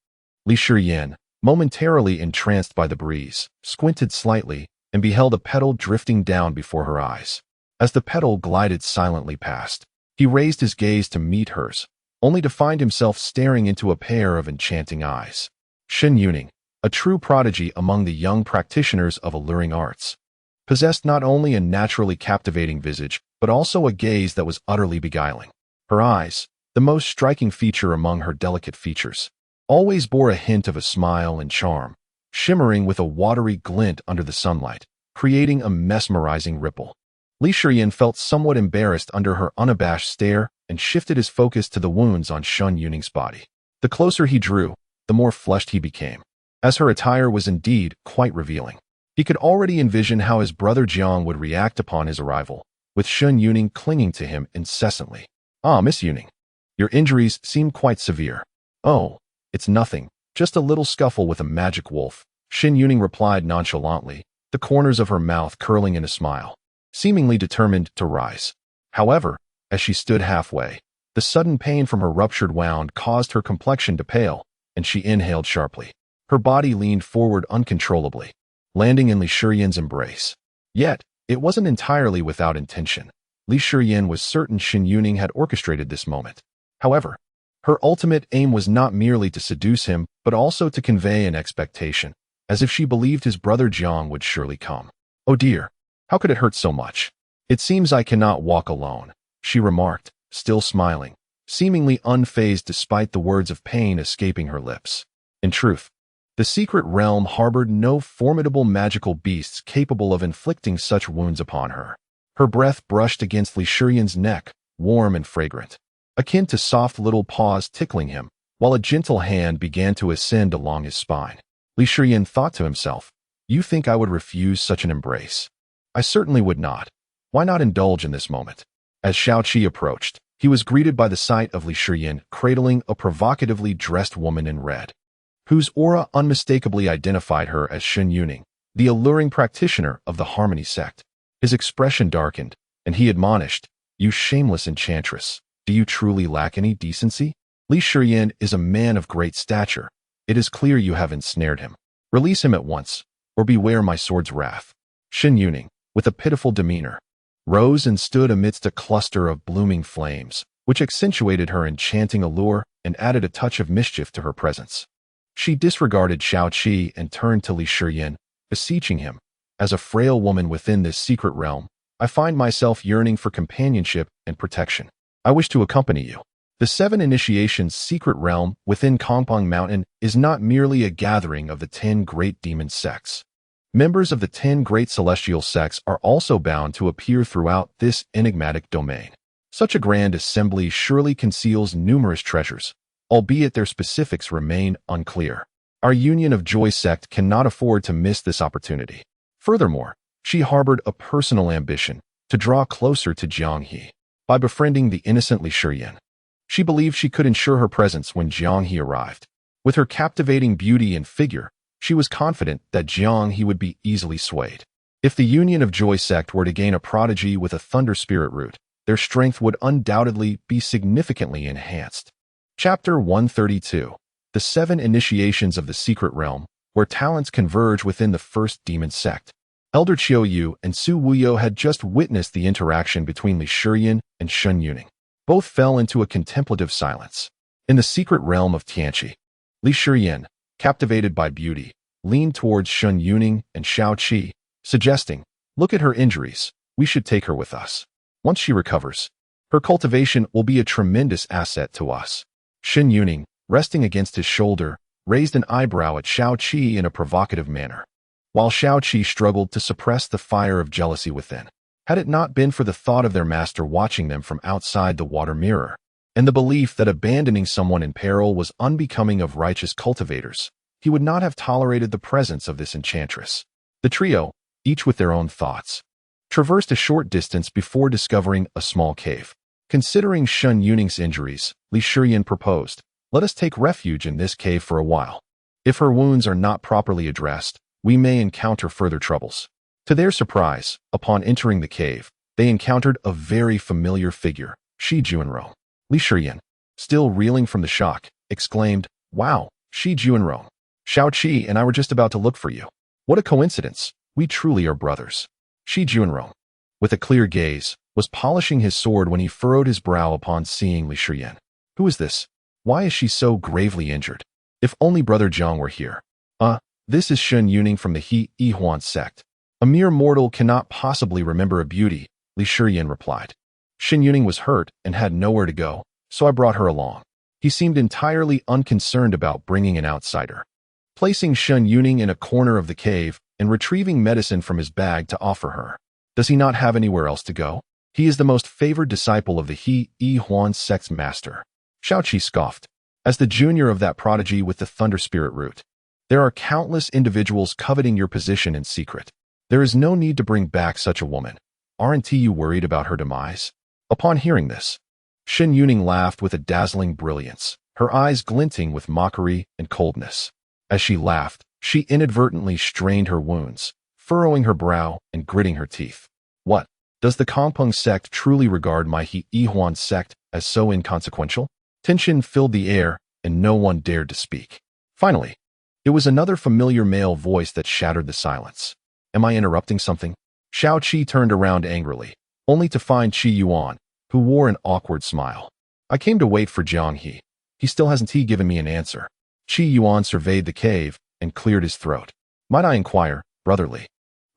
Li Shiyan, momentarily entranced by the breeze, squinted slightly and beheld a petal drifting down before her eyes. As the petal glided silently past, he raised his gaze to meet hers, only to find himself staring into a pair of enchanting eyes. Shun Yuning, a true prodigy among the young practitioners of alluring arts, possessed not only a naturally captivating visage, but also a gaze that was utterly beguiling. Her eyes, the most striking feature among her delicate features, always bore a hint of a smile and charm, shimmering with a watery glint under the sunlight. creating a mesmerizing ripple. Li Shiyin felt somewhat embarrassed under her unabashed stare and shifted his focus to the wounds on Shun Yuning's body. The closer he drew, the more flushed he became, as her attire was indeed quite revealing. He could already envision how his brother Jiang would react upon his arrival, with Shun Yuning clinging to him incessantly. "Ah, Miss Yuning, your injuries seem quite severe." "Oh, it's nothing, just a little scuffle with a magic wolf," Shin Yuning replied nonchalantly, the corners of her mouth curling in a smile, seemingly determined to rise. However, as she stood halfway, the sudden pain from her ruptured wound caused her complexion to pale, and she inhaled sharply. Her body leaned forward uncontrollably, landing in Li Shiyin's embrace. Yet, it wasn't entirely without intention. Li Shiyin was certain Shin Yuning had orchestrated this moment. However, her ultimate aim was not merely to seduce him, but also to convey an expectation, as if she believed his brother Jiang would surely come. "Oh dear, how could it hurt so much? It seems I cannot walk alone," she remarked, still smiling, seemingly unfazed despite the words of pain escaping her lips. In truth, the secret realm harbored no formidable magical beasts capable of inflicting such wounds upon her. Her breath brushed against Li Shiyin's neck, warm and fragrant, akin to soft little paws tickling him, while a gentle hand began to ascend along his spine. Li Shiyin thought to himself, "You think I would refuse such an embrace? I certainly would not. Why not indulge in this moment?" As Xiaoqi approached, he was greeted by the sight of Li Shiyin cradling a provocatively dressed woman in red, whose aura unmistakably identified her as Shun Yuning, the alluring practitioner of the Harmony Sect. His expression darkened, and he admonished, "You shameless enchantress, do you truly lack any decency? Li Shiyin is a man of great stature. It is clear you have ensnared him. Release him at once, or beware my sword's wrath." Shun Yuning, with a pitiful demeanor, rose and stood amidst a cluster of blooming flames, which accentuated her enchanting allure and added a touch of mischief to her presence. She disregarded Xiaoqi and turned to Li Shiyin, beseeching him, "As a frail woman within this secret realm, I find myself yearning for companionship and protection. I wish to accompany you." The Seven Initiations secret realm within Kongpong Mountain is not merely a gathering of the 10 great demon sects. Members of the 10 great celestial sects are also bound to appear throughout this enigmatic domain. Such a grand assembly surely conceals numerous treasures, albeit their specifics remain unclear. Our Union of Joy sect cannot afford to miss this opportunity. Furthermore, she harbored a personal ambition to draw closer to Jiang He by befriending the innocent Li Shiyin. She believed she could ensure her presence when Jiang He arrived. With her captivating beauty and figure, she was confident that Jiang He would be easily swayed. If the Union of Joy sect were to gain a prodigy with a thunder spirit root, their strength would undoubtedly be significantly enhanced. Chapter 132. The Seven Initiations of the Secret Realm, where talents converge within the first demon sect. Elder Qiu Yu and Su Wuyo had just witnessed the interaction between Li Shiyin and Shun Yuning. Both fell into a contemplative silence. In the secret realm of Tianqi, Li Shiyin, captivated by beauty, leaned towards Shun Yuning and Xiaoqi, suggesting, "Look at her injuries. We should take her with us. Once she recovers, her cultivation will be a tremendous asset to us." Shun Yuning, resting against his shoulder, raised an eyebrow at Xiaoqi in a provocative manner, while Xiaoqi struggled to suppress the fire of jealousy within. Had it not been for the thought of their master watching them from outside the water mirror, and the belief that abandoning someone in peril was unbecoming of righteous cultivators, he would not have tolerated the presence of this enchantress. The trio, each with their own thoughts, traversed a short distance before discovering a small cave. Considering Shun Yuning's injuries, Li Shiyin proposed, "Let us take refuge in this cave for a while. If her wounds are not properly addressed, we may encounter further troubles." To their surprise, upon entering the cave, they encountered a very familiar figure, Shi Juanrong. Li Shiyin, still reeling from the shock, exclaimed, "Wow, Shi Juanrong. Xiaoqi and I were just about to look for you. What a coincidence. We truly are brothers." Shi Juanrong, with a clear gaze, was polishing his sword when he furrowed his brow upon seeing Li Shiyin. "Who is this? Why is she so gravely injured? If only Brother Jiang were here." This is Shun Yuning from the He Yihuan sect. "A mere mortal cannot possibly remember a beauty," Li Shiyin replied. "Shun Yuning was hurt and had nowhere to go, so I brought her along." He seemed entirely unconcerned about bringing an outsider. Placing Shun Yuning in a corner of the cave, and retrieving medicine from his bag to offer her. Does he not have anywhere else to go? He is the most favored disciple of the He Huan sect's master. Shaoqi scoffed. As the junior of that prodigy with the Thunder Spirit root, there are countless individuals coveting your position in secret. There is no need to bring back such a woman. Aren't you worried about her demise? Upon hearing this, Shen Yuning laughed with a dazzling brilliance, her eyes glinting with mockery and coldness. As she laughed, she inadvertently strained her wounds, furrowing her brow and gritting her teeth. What? Does the Kongpeng sect truly regard my He Huan sect as so inconsequential? Tension filled the air, and no one dared to speak. Finally, it was another familiar male voice that shattered the silence. Am I interrupting something? Shaoqi turned around angrily, only to find Qi Yuan, who wore an awkward smile. I came to wait for Jiang He. He still hasn't given me an answer. Qi Yuan surveyed the cave and cleared his throat. Might I inquire, brotherly,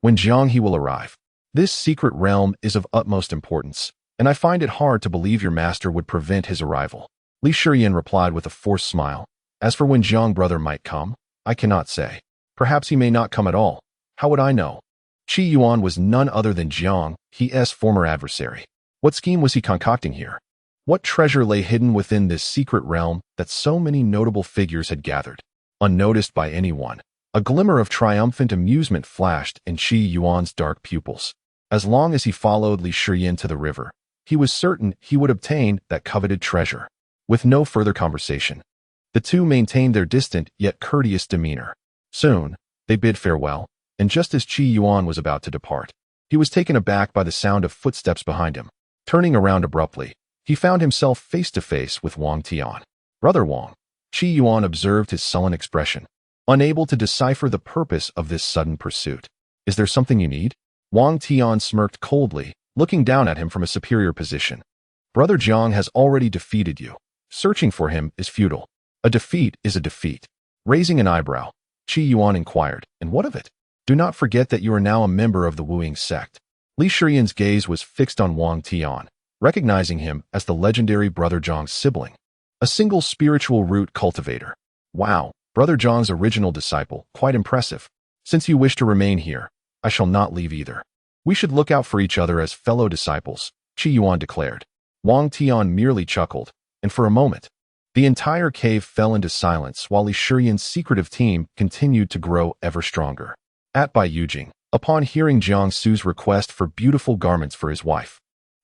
when Jiang He will arrive? This secret realm is of utmost importance, and I find it hard to believe your master would prevent his arrival. Li Shiyan replied with a forced smile. As for when Jiang brother might come, I cannot say. Perhaps he may not come at all. How would I know? Qi Yuan was none other than Jiang He's former adversary. What scheme was he concocting here? What treasure lay hidden within this secret realm that so many notable figures had gathered? Unnoticed by anyone, a glimmer of triumphant amusement flashed in Qi Yuan's dark pupils. As long as he followed Li Shiyan to the river, he was certain he would obtain that coveted treasure. With no further conversation, the two maintained their distant yet courteous demeanor. Soon, they bid farewell, and just as Qi Yuan was about to depart, he was taken aback by the sound of footsteps behind him. Turning around abruptly, he found himself face to face with Wang Tian. Brother Wang. Qi Yuan observed his sullen expression, unable to decipher the purpose of this sudden pursuit. Is there something you need? Wang Tian smirked coldly, looking down at him from a superior position. Brother Jiang has already defeated you. Searching for him is futile. A defeat is a defeat. Raising an eyebrow, Qi Yuan inquired, and what of it? Do not forget that you are now a member of the Wuing sect. Li Shiyan's gaze was fixed on Wang Tian, recognizing him as the legendary Brother Zhang's sibling, a single spiritual root cultivator. Wow, Brother Zhang's original disciple, quite impressive. Since you wish to remain here, I shall not leave either. We should look out for each other as fellow disciples, Qi Yuan declared. Wang Tian merely chuckled, and for a moment, the entire cave fell into silence while Li Shiyan's secretive team continued to grow ever stronger. At Bai Yujing, upon hearing Jiang Su's request for beautiful garments for his wife,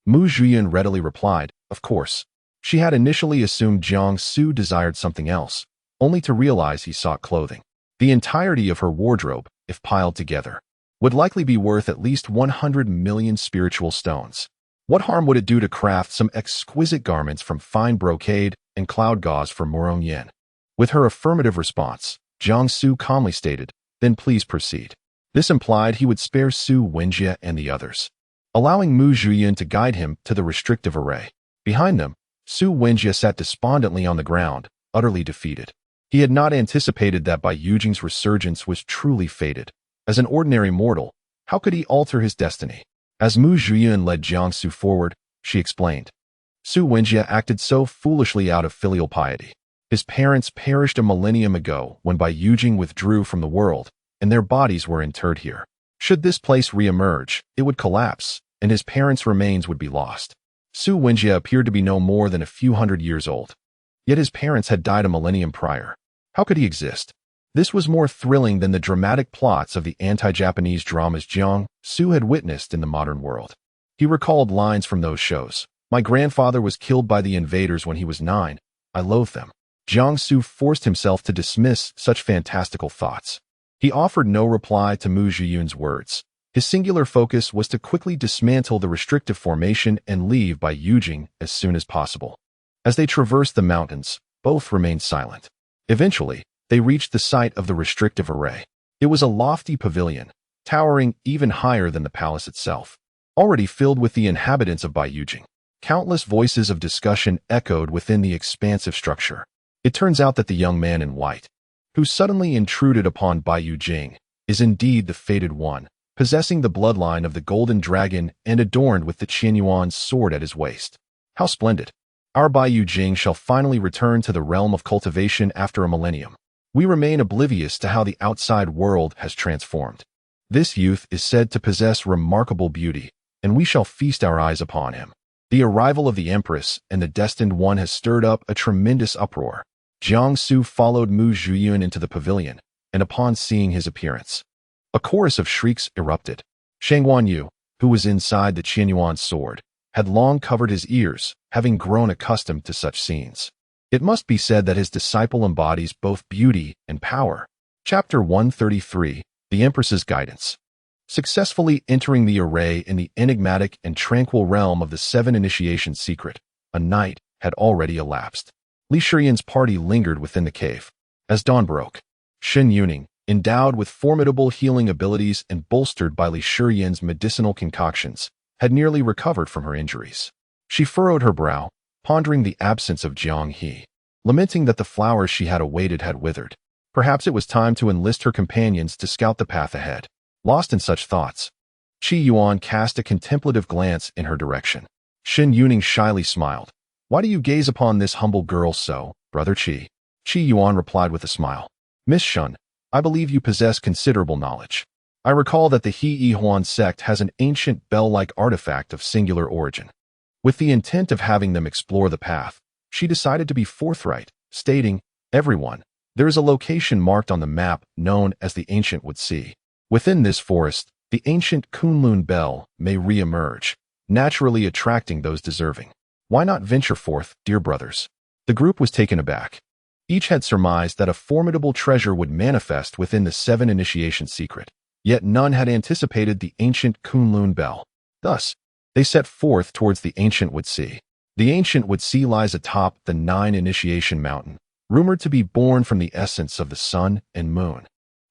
Mu Zhuyan readily replied, of course. She had initially assumed Jiang Su desired something else, only to realize he sought clothing. The entirety of her wardrobe, if piled together, would likely be worth at least 100 million spiritual stones. What harm would it do to craft some exquisite garments from fine brocade and cloud gauze for Morong Yen? With her affirmative response, Jiang Su calmly stated, then please proceed. This implied he would spare Su Wenjie and the others, allowing Mu Zhuyan to guide him to the restrictive array. Behind them, Su Wenjie sat despondently on the ground, utterly defeated. He had not anticipated that Bai Yujing's resurgence was truly fated. As an ordinary mortal, how could he alter his destiny? As Mu Zhuyan led Jiang Su forward, she explained. Su Wenjie acted so foolishly out of filial piety. His parents perished a millennium ago when Bai Yujing withdrew from the world, and their bodies were interred here. Should this place re-emerge, it would collapse, and his parents' remains would be lost. Su Wenjie appeared to be no more than a few hundred years old. Yet his parents had died a millennium prior. How could he exist? This was more thrilling than the dramatic plots of the anti-Japanese dramas Jiang Su had witnessed in the modern world. He recalled lines from those shows. My grandfather was killed by the invaders when he was 9. I loathe them. Jiang Su forced himself to dismiss such fantastical thoughts. He offered no reply to Mu Zhuyan's words. His singular focus was to quickly dismantle the restrictive formation and leave Bai Yujing as soon as possible. As they traversed the mountains, both remained silent. Eventually, they reached the site of the restrictive array. It was a lofty pavilion, towering even higher than the palace itself, already filled with the inhabitants of Bai Yujing. Countless voices of discussion echoed within the expansive structure. It turns out that the young man in white, who suddenly intruded upon Bai Yujing, is indeed the fated one, possessing the bloodline of the golden dragon and adorned with the Qianyuan's sword at his waist. How splendid! Our Bai Yujing shall finally return to the realm of cultivation after a millennium. We remain oblivious to how the outside world has transformed. This youth is said to possess remarkable beauty, and we shall feast our eyes upon him. The arrival of the Empress and the Destined One has stirred up a tremendous uproar. Jiang Su followed Mu Zhuyun into the pavilion, and upon seeing his appearance, a chorus of shrieks erupted. Shang Wanyu, who was inside the Qianyuan sword, had long covered his ears, having grown accustomed to such scenes. It must be said that his disciple embodies both beauty and power. Chapter 133, The Empress's Guidance. Successfully entering the array in the enigmatic and tranquil realm of the Seven Initiation Secret, a night had already elapsed. Li Shiyan's party lingered within the cave. As dawn broke, Shen Yuning, endowed with formidable healing abilities and bolstered by Li Shiyan's medicinal concoctions, had nearly recovered from her injuries. She furrowed her brow, pondering the absence of Jiang He, lamenting that the flowers she had awaited had withered. Perhaps it was time to enlist her companions to scout the path ahead. Lost in such thoughts, Qi Yuan cast a contemplative glance in her direction. Shen Yuning shyly smiled. "Why do you gaze upon this humble girl so, Brother Qi?" Qi Yuan replied with a smile. "Miss Shun, I believe you possess considerable knowledge. I recall that the He Huan sect has an ancient bell-like artifact of singular origin." With the intent of having them explore the path, she decided to be forthright, stating, "Everyone, there is a location marked on the map known as the Ancient Wood Sea. Within this forest, the ancient Kunlun Bell may re-emerge, naturally attracting those deserving. Why not venture forth, dear brothers?" The group was taken aback. Each had surmised that a formidable treasure would manifest within the Seven Initiation Secret, yet none had anticipated the ancient Kunlun Bell. Thus, they set forth towards the Ancient Wood Sea. The Ancient Wood Sea lies atop the 9 Initiation Mountain, rumored to be born from the essence of the sun and moon.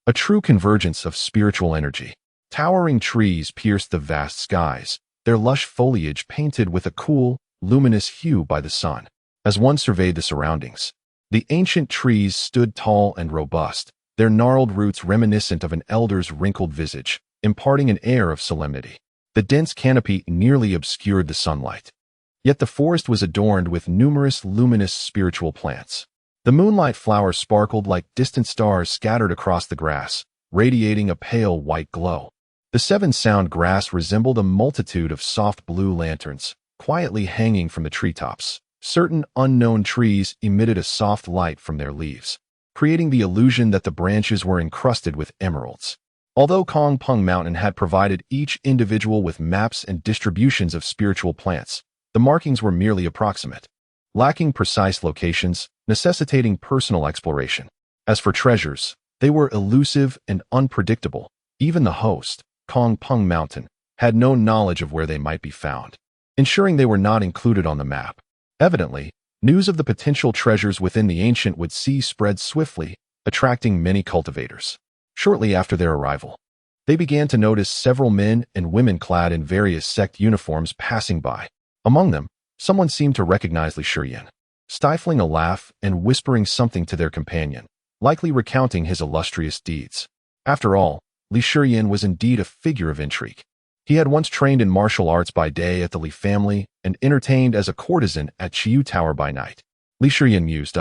A true convergence of spiritual energy. Towering trees pierced the vast skies, their lush foliage painted with a cool, luminous hue by the sun. As one surveyed the surroundings, the ancient trees stood tall and robust, their gnarled roots reminiscent of an elder's wrinkled visage, imparting an air of solemnity. The dense canopy nearly obscured the sunlight. Yet the forest was adorned with numerous luminous spiritual plants. The moonlight flowers sparkled like distant stars scattered across the grass, radiating a pale white glow. The 7-sound grass resembled a multitude of soft blue lanterns, quietly hanging from the treetops. Certain unknown trees emitted a soft light from their leaves, creating the illusion that the branches were encrusted with emeralds. Although Kong Peng Mountain had provided each individual with maps and distributions of spiritual plants, the markings were merely approximate, lacking precise locations, necessitating personal exploration. As for treasures, they were elusive and unpredictable. Even the host, Kong Peng Mountain, had no knowledge of where they might be found, ensuring they were not included on the map. Evidently, news of the potential treasures within the Ancient Wood Sea spread swiftly, attracting many cultivators. Shortly after their arrival, they began to notice several men and women clad in various sect uniforms passing by. Among them, someone seemed to recognize Li Shiyan, stifling a laugh and whispering something to their companion, likely recounting his illustrious deeds. After all, Li Shiyan was indeed a figure of intrigue. He had once trained in martial arts by day at the Li family and entertained as a courtesan at Qiyu Tower by night. Li Shiyan mused,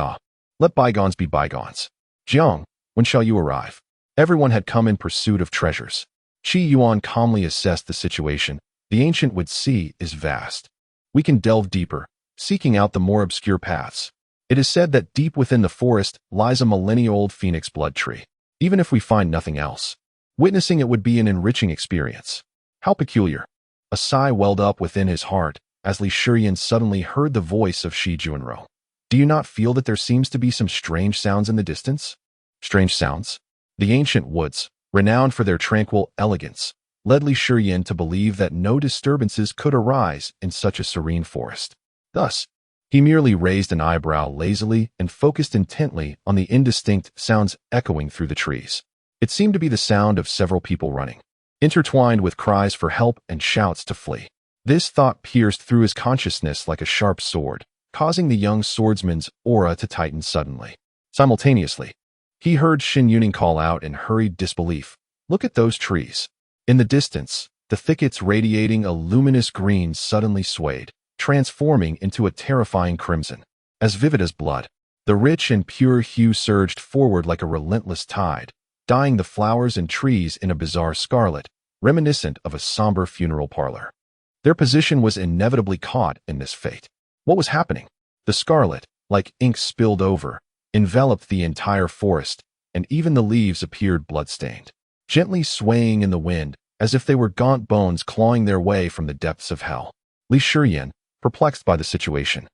let bygones be bygones. Jiang, when shall you arrive? Everyone had come in pursuit of treasures. Qi Yuan calmly assessed the situation. The Ancient Wood Sea is vast. We can delve deeper, seeking out the more obscure paths. It is said that deep within the forest lies a millennia-old phoenix blood tree. Even if we find nothing else, witnessing it would be an enriching experience. How peculiar. A sigh welled up within his heart as Li Shiyan suddenly heard the voice of Shi Junro. Do you not feel that there seems to be some strange sounds in the distance? Strange sounds? The ancient woods, renowned for their tranquil elegance, led Li Shiyan to believe that no disturbances could arise in such a serene forest. Thus, he merely raised an eyebrow lazily and focused intently on the indistinct sounds echoing through the trees. It seemed to be the sound of several people running, intertwined with cries for help and shouts to flee. This thought pierced through his consciousness like a sharp sword, causing the young swordsman's aura to tighten suddenly. Simultaneously, he heard Shen Yuning call out in hurried disbelief, "Look at those trees." In the distance, the thickets radiating a luminous green suddenly swayed, transforming into a terrifying crimson, as vivid as blood. The rich and pure hue surged forward like a relentless tide, dyeing the flowers and trees in a bizarre scarlet, reminiscent of a somber funeral parlor. Their position was inevitably caught in this fate. What was happening? The scarlet, like ink spilled over, enveloped the entire forest, and even the leaves appeared blood-stained, gently swaying in the wind as if they were gaunt bones clawing their way from the depths of hell. Li Shiyan, perplexed by the situation,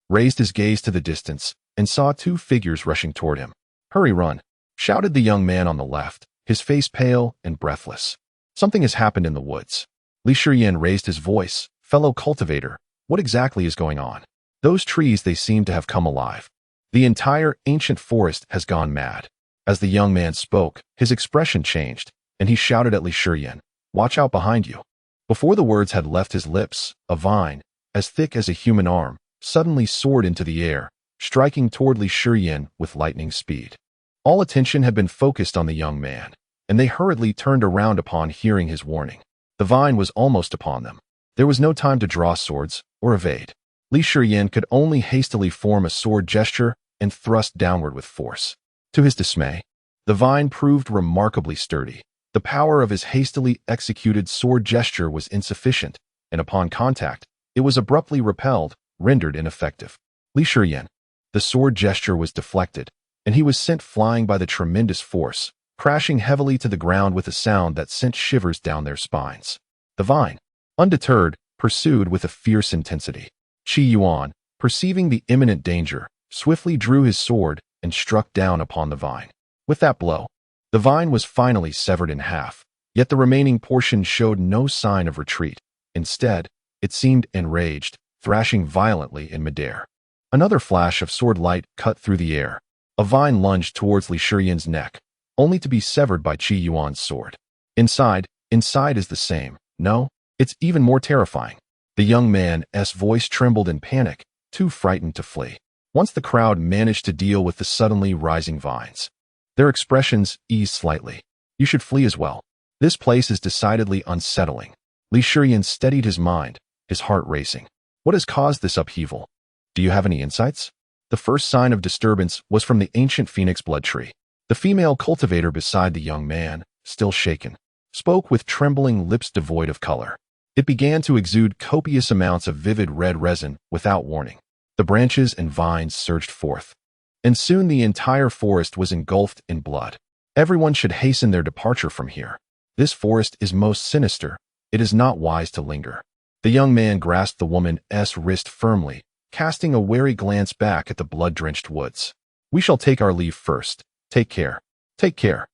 raised his gaze to the distance and saw two figures rushing toward him. "Hurry, run!" shouted the young man on the left, his face pale and breathless. "Something has happened in the woods." Li Shiyan raised his voice. "Fellow cultivator, what exactly is going on?" Those trees, they seem to have come alive. The entire ancient forest has gone mad. As the young man spoke, his expression changed, and he shouted at Li Shiyan, "Watch out behind you." Before the words had left his lips, a vine, as thick as a human arm, suddenly soared into the air, striking toward Li Shiyan with lightning speed. All attention had been focused on the young man, and they hurriedly turned around upon hearing his warning. The vine was almost upon them. There was no time to draw swords or evade. Li Shiyan could only hastily form a sword gesture and thrust downward with force. To his dismay, the vine proved remarkably sturdy. The power of his hastily executed sword gesture was insufficient, and upon contact, it was abruptly repelled, rendered ineffective. Li Shiyan. The sword gesture was deflected, and he was sent flying by the tremendous force, crashing heavily to the ground with a sound that sent shivers down their spines. The vine, undeterred, pursued with a fierce intensity. Qi Yuan, perceiving the imminent danger, swiftly drew his sword and struck down upon the vine. With that blow, the vine was finally severed in half, yet the remaining portion showed no sign of retreat. Instead, it seemed enraged, thrashing violently in midair. Another flash of sword light cut through the air. A vine lunged towards Li Shiyan's neck, only to be severed by Qi Yuan's sword. Inside is the same. No, it's even more terrifying. The young man's voice trembled in panic, too frightened to flee. Once the crowd managed to deal with the suddenly rising vines, their expressions eased slightly. "You should flee as well. This place is decidedly unsettling." Li Shiyan steadied his mind, his heart racing. "What has caused this upheaval? Do you have any insights?" The first sign of disturbance was from the ancient phoenix blood tree. The female cultivator beside the young man, still shaken, spoke with trembling lips devoid of color. It began to exude copious amounts of vivid red resin without warning. The branches and vines surged forth, and soon the entire forest was engulfed in blood. "Everyone should hasten their departure from here. This forest is most sinister. It is not wise to linger." The young man grasped the woman's wrist firmly, casting a wary glance back at the blood-drenched woods. "We shall take our leave first. Take care. Take care."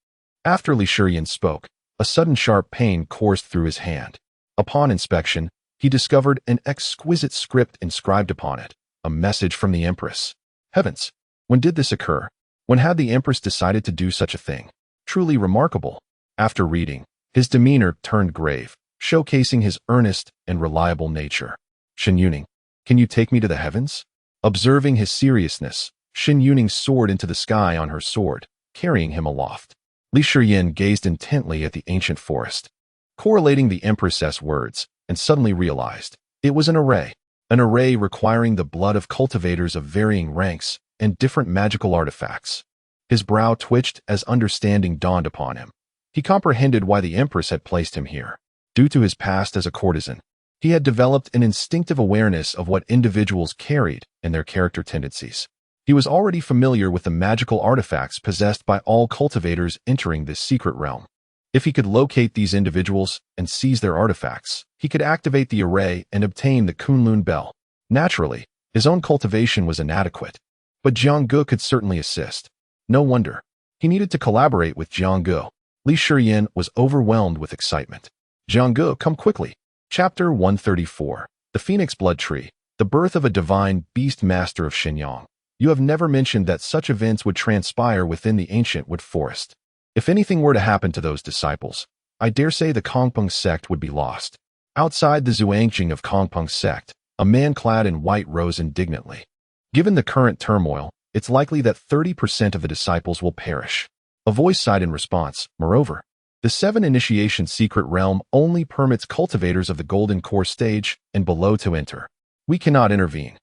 After Li Shiyan spoke, a sudden sharp pain coursed through his hand. Upon inspection, he discovered an exquisite script inscribed upon it, a message from the Empress. Heavens! When did this occur? When had the Empress decided to do such a thing? Truly remarkable. After reading, his demeanor turned grave, showcasing his earnest and reliable nature. "Shen Yuning, can you take me to the heavens?" Observing his seriousness, Shen Yuning soared into the sky on her sword, carrying him aloft. Li Shiyan gazed intently at the ancient forest, correlating the Empress's words, and suddenly realized it was an array requiring the blood of cultivators of varying ranks and different magical artifacts. His brow twitched as understanding dawned upon him. He comprehended why the Empress had placed him here. Due to his past as a courtesan, he had developed an instinctive awareness of what individuals carried and their character tendencies. He was already familiar with the magical artifacts possessed by all cultivators entering this secret realm. If he could locate these individuals and seize their artifacts, he could activate the array and obtain the Kunlun Bell. Naturally, his own cultivation was inadequate, but Jianggu could certainly assist. No wonder. He needed to collaborate with Jianggu. Li Shiyan was overwhelmed with excitement. "Jianggu, come quickly." Chapter 134. The Phoenix Blood Tree, the birth of a divine beast master of Shenyang. You have never mentioned that such events would transpire within the ancient wood forest. If anything were to happen to those disciples, I dare say the Kongpeng sect would be lost. Outside the Zhuangjing of Kongpeng sect, a man clad in white rose indignantly. Given the current turmoil, it's likely that 30% of the disciples will perish. A voice sighed in response. Moreover, the 7 initiation secret realm only permits cultivators of the golden core stage and below to enter. We cannot intervene.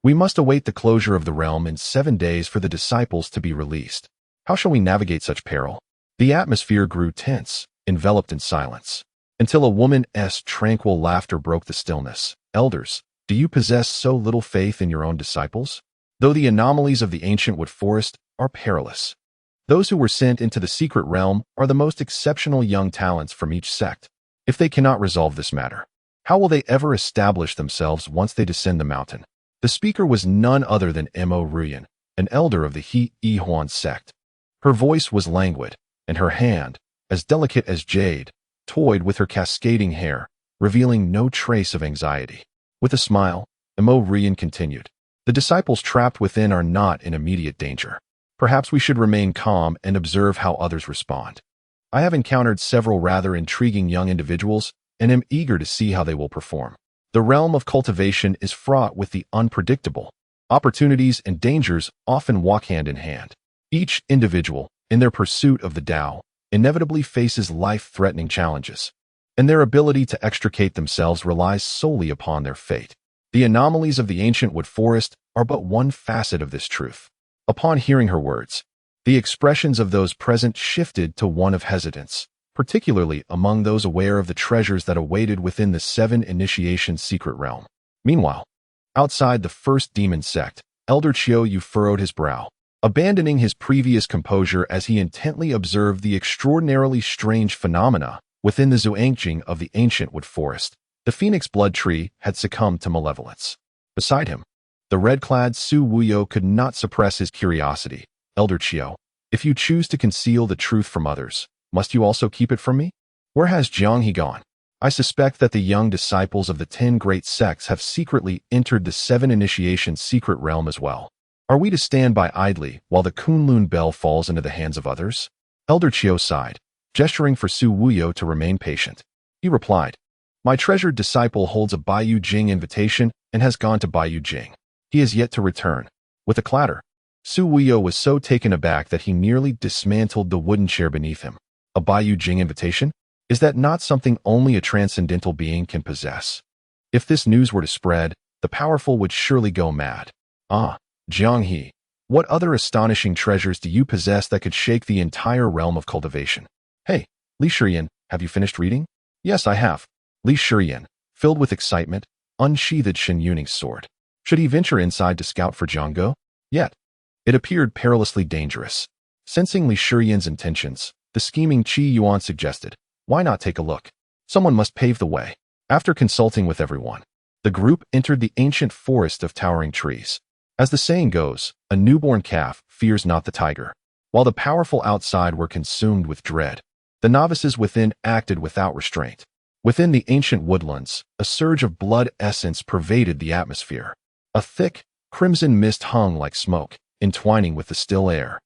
We must await the closure of the realm in 7 days for the disciples to be released. How shall we navigate such peril? The atmosphere grew tense, enveloped in silence, until a woman's tranquil laughter broke the stillness. Elders, do you possess so little faith in your own disciples? Though the anomalies of the ancient wood forest are perilous, those who were sent into the secret realm are the most exceptional young talents from each sect. If they cannot resolve this matter, how will they ever establish themselves once they descend the mountain? The speaker was none other than Mo Ruyan, an elder of the He Huan sect. Her voice was languid, and her hand, as delicate as jade, toyed with her cascading hair, revealing no trace of anxiety. With a smile, Mo Ruyan continued, "The disciples trapped within are not in immediate danger. Perhaps we should remain calm and observe how others respond. I have encountered several rather intriguing young individuals and am eager to see how they will perform. The realm of cultivation is fraught with the unpredictable. Opportunities and dangers often walk hand in hand. Each individual, in their pursuit of the Tao, inevitably faces life-threatening challenges, and their ability to extricate themselves relies solely upon their fate. The anomalies of the ancient wood forest are but one facet of this truth." Upon hearing her words, the expressions of those present shifted to one of hesitance, particularly among those aware of the treasures that awaited within the 7 initiation's secret realm. Meanwhile, outside the first demon sect, Elder Chiu Yu furrowed his brow, abandoning his previous composure as he intently observed the extraordinarily strange phenomena within the Zhuangjing of the ancient wood forest. The phoenix blood tree had succumbed to malevolence. Beside him, the red-clad Su Wuyo could not suppress his curiosity. "Elder Chiu, if you choose to conceal the truth from others, must you also keep it from me? Where has Jianghe gone? I suspect that the young disciples of the 10 great sects have secretly entered the 7 initiation's secret realm as well. Are we to stand by idly while the Kunlun bell falls into the hands of others?" Elder Chiu sighed, gesturing for Su Wuyo to remain patient. He replied, "My treasured disciple holds a Baiyu Jing invitation and has gone to Baiyu Jing. He is yet to return." With a clatter, Su Wuyo was so taken aback that he nearly dismantled the wooden chair beneath him. A Baiyu Jing invitation? Is that not something only a transcendental being can possess? If this news were to spread, the powerful would surely go mad. "Ah, Jianghe, what other astonishing treasures do you possess that could shake the entire realm of cultivation?" "Hey, Li Shiyan, have you finished reading?" "Yes, I have." Li Shiyan, filled with excitement, unsheathed Shen Yuning's sword. Should he venture inside to scout for Zhangguo? Yet, it appeared perilously dangerous. Sensing Li Shiyan's intentions, the scheming Qi Yuan suggested, "Why not take a look? Someone must pave the way." After consulting with everyone, the group entered the ancient forest of towering trees. As the saying goes, a newborn calf fears not the tiger. While the powerful outside were consumed with dread, the novices within acted without restraint. Within the ancient woodlands, a surge of blood essence pervaded the atmosphere. A thick, crimson mist hung like smoke, entwining with the still air.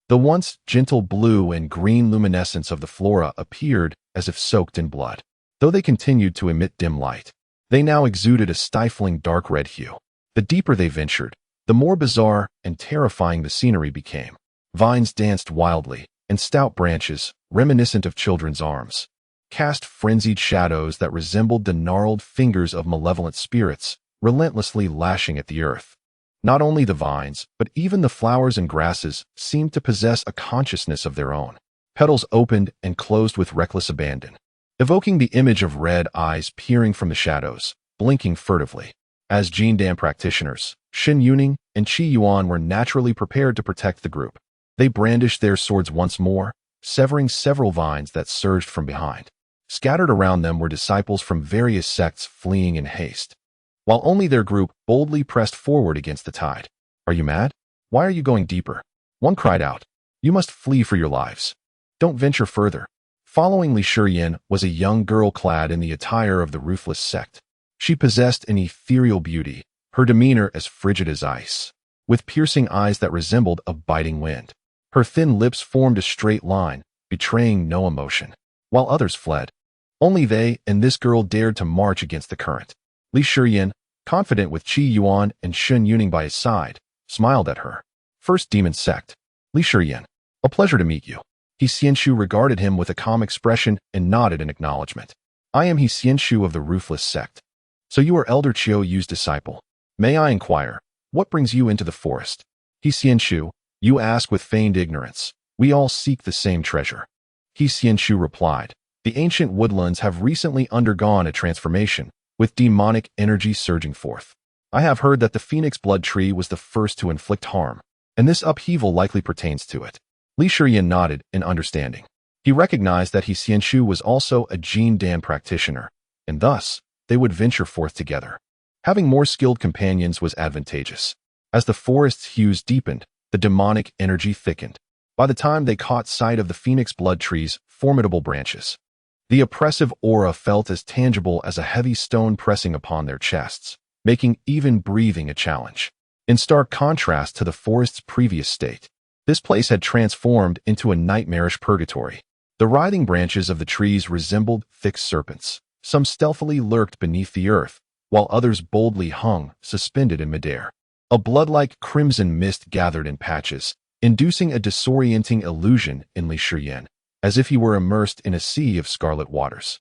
The once gentle blue and green luminescence of the flora appeared as if soaked in blood. Though they continued to emit dim light, they now exuded a stifling dark red hue. The deeper they ventured, the more bizarre and terrifying the scenery became. Vines danced wildly, and stout branches, reminiscent of children's arms, cast frenzied shadows that resembled the gnarled fingers of malevolent spirits, relentlessly lashing at the earth. Not only the vines, but even the flowers and grasses seemed to possess a consciousness of their own. Petals opened and closed with reckless abandon, evoking the image of red eyes peering from the shadows, blinking furtively. As Jindan practitioners, Shen Yuning and Qi Yuan were naturally prepared to protect the group. They brandished their swords once more, severing several vines that surged from behind. Scattered around them were disciples from various sects fleeing in haste, while only their group boldly pressed forward against the tide. "Are you mad? Why are you going deeper?" One cried out. "You must flee for your lives. Don't venture further." Following Li Shiyan was a young girl clad in the attire of the ruthless sect. She possessed an ethereal beauty, her demeanor as frigid as ice, with piercing eyes that resembled a biting wind. Her thin lips formed a straight line, betraying no emotion. While others fled, only they and this girl dared to march against the current. Li Shiyan, confident with Qi Yuan and Shen Yuning by his side, smiled at her. "First demon sect. Li Shiyan, a pleasure to meet you." He Xianshu regarded him with a calm expression and nodded in acknowledgement. "I am He Xianshu of the ruthless sect. So you are Elder Chiu Yu's disciple. May I inquire, what brings you into the forest?" He Xianshu, you ask with feigned ignorance. We all seek the same treasure. He Xianshu replied. The ancient woodlands have recently undergone a transformation, with demonic energy surging forth. I have heard that the phoenix blood tree was the first to inflict harm, and this upheaval likely pertains to it. Li Shiyan nodded in understanding. He recognized that He Xianshu was also a Jin Dan practitioner, and thus, they would venture forth together. Having more skilled companions was advantageous. As the forest's hues deepened, the demonic energy thickened. By the time they caught sight of the phoenix blood tree's formidable branches, the oppressive aura felt as tangible as a heavy stone pressing upon their chests, making even breathing a challenge. In stark contrast to the forest's previous state, this place had transformed into a nightmarish purgatory. The writhing branches of the trees resembled thick serpents. Some stealthily lurked beneath the earth, while others boldly hung, suspended in midair. A blood-like crimson mist gathered in patches, inducing a disorienting illusion in Li Shiyan, as if he were immersed in a sea of scarlet waters.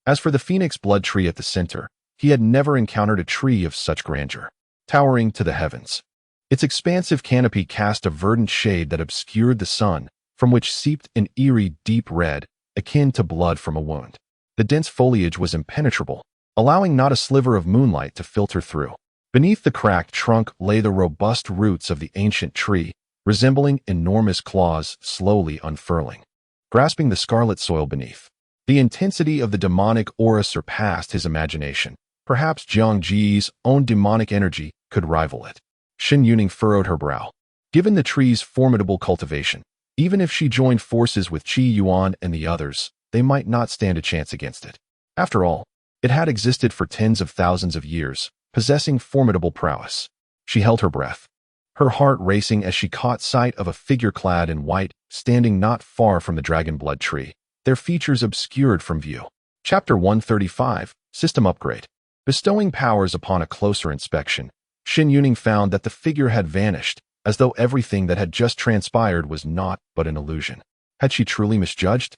As for the phoenix blood tree at the center, he had never encountered a tree of such grandeur, towering to the heavens. Its expansive canopy cast a verdant shade that obscured the sun, from which seeped an eerie deep red, akin to blood from a wound. The dense foliage was impenetrable, allowing not a sliver of moonlight to filter through. Beneath the cracked trunk lay the robust roots of the ancient tree, resembling enormous claws slowly unfurling, grasping the scarlet soil beneath. The intensity of the demonic aura surpassed his imagination. Perhaps Jiang Ji's own demonic energy could rival it. Shen Yuning furrowed her brow. Given the tree's formidable cultivation, even if she joined forces with Qi Yuan and the others, they might not stand a chance against it. After all, it had existed for tens of thousands of years, possessing formidable prowess. She held her breath, her heart racing as she caught sight of a figure clad in white, standing not far from the dragon blood tree, their features obscured from view. Chapter 135, System Upgrade. Bestowing powers upon a closer inspection, Shen Yuning found that the figure had vanished, as though everything that had just transpired was naught but an illusion. Had she truly misjudged?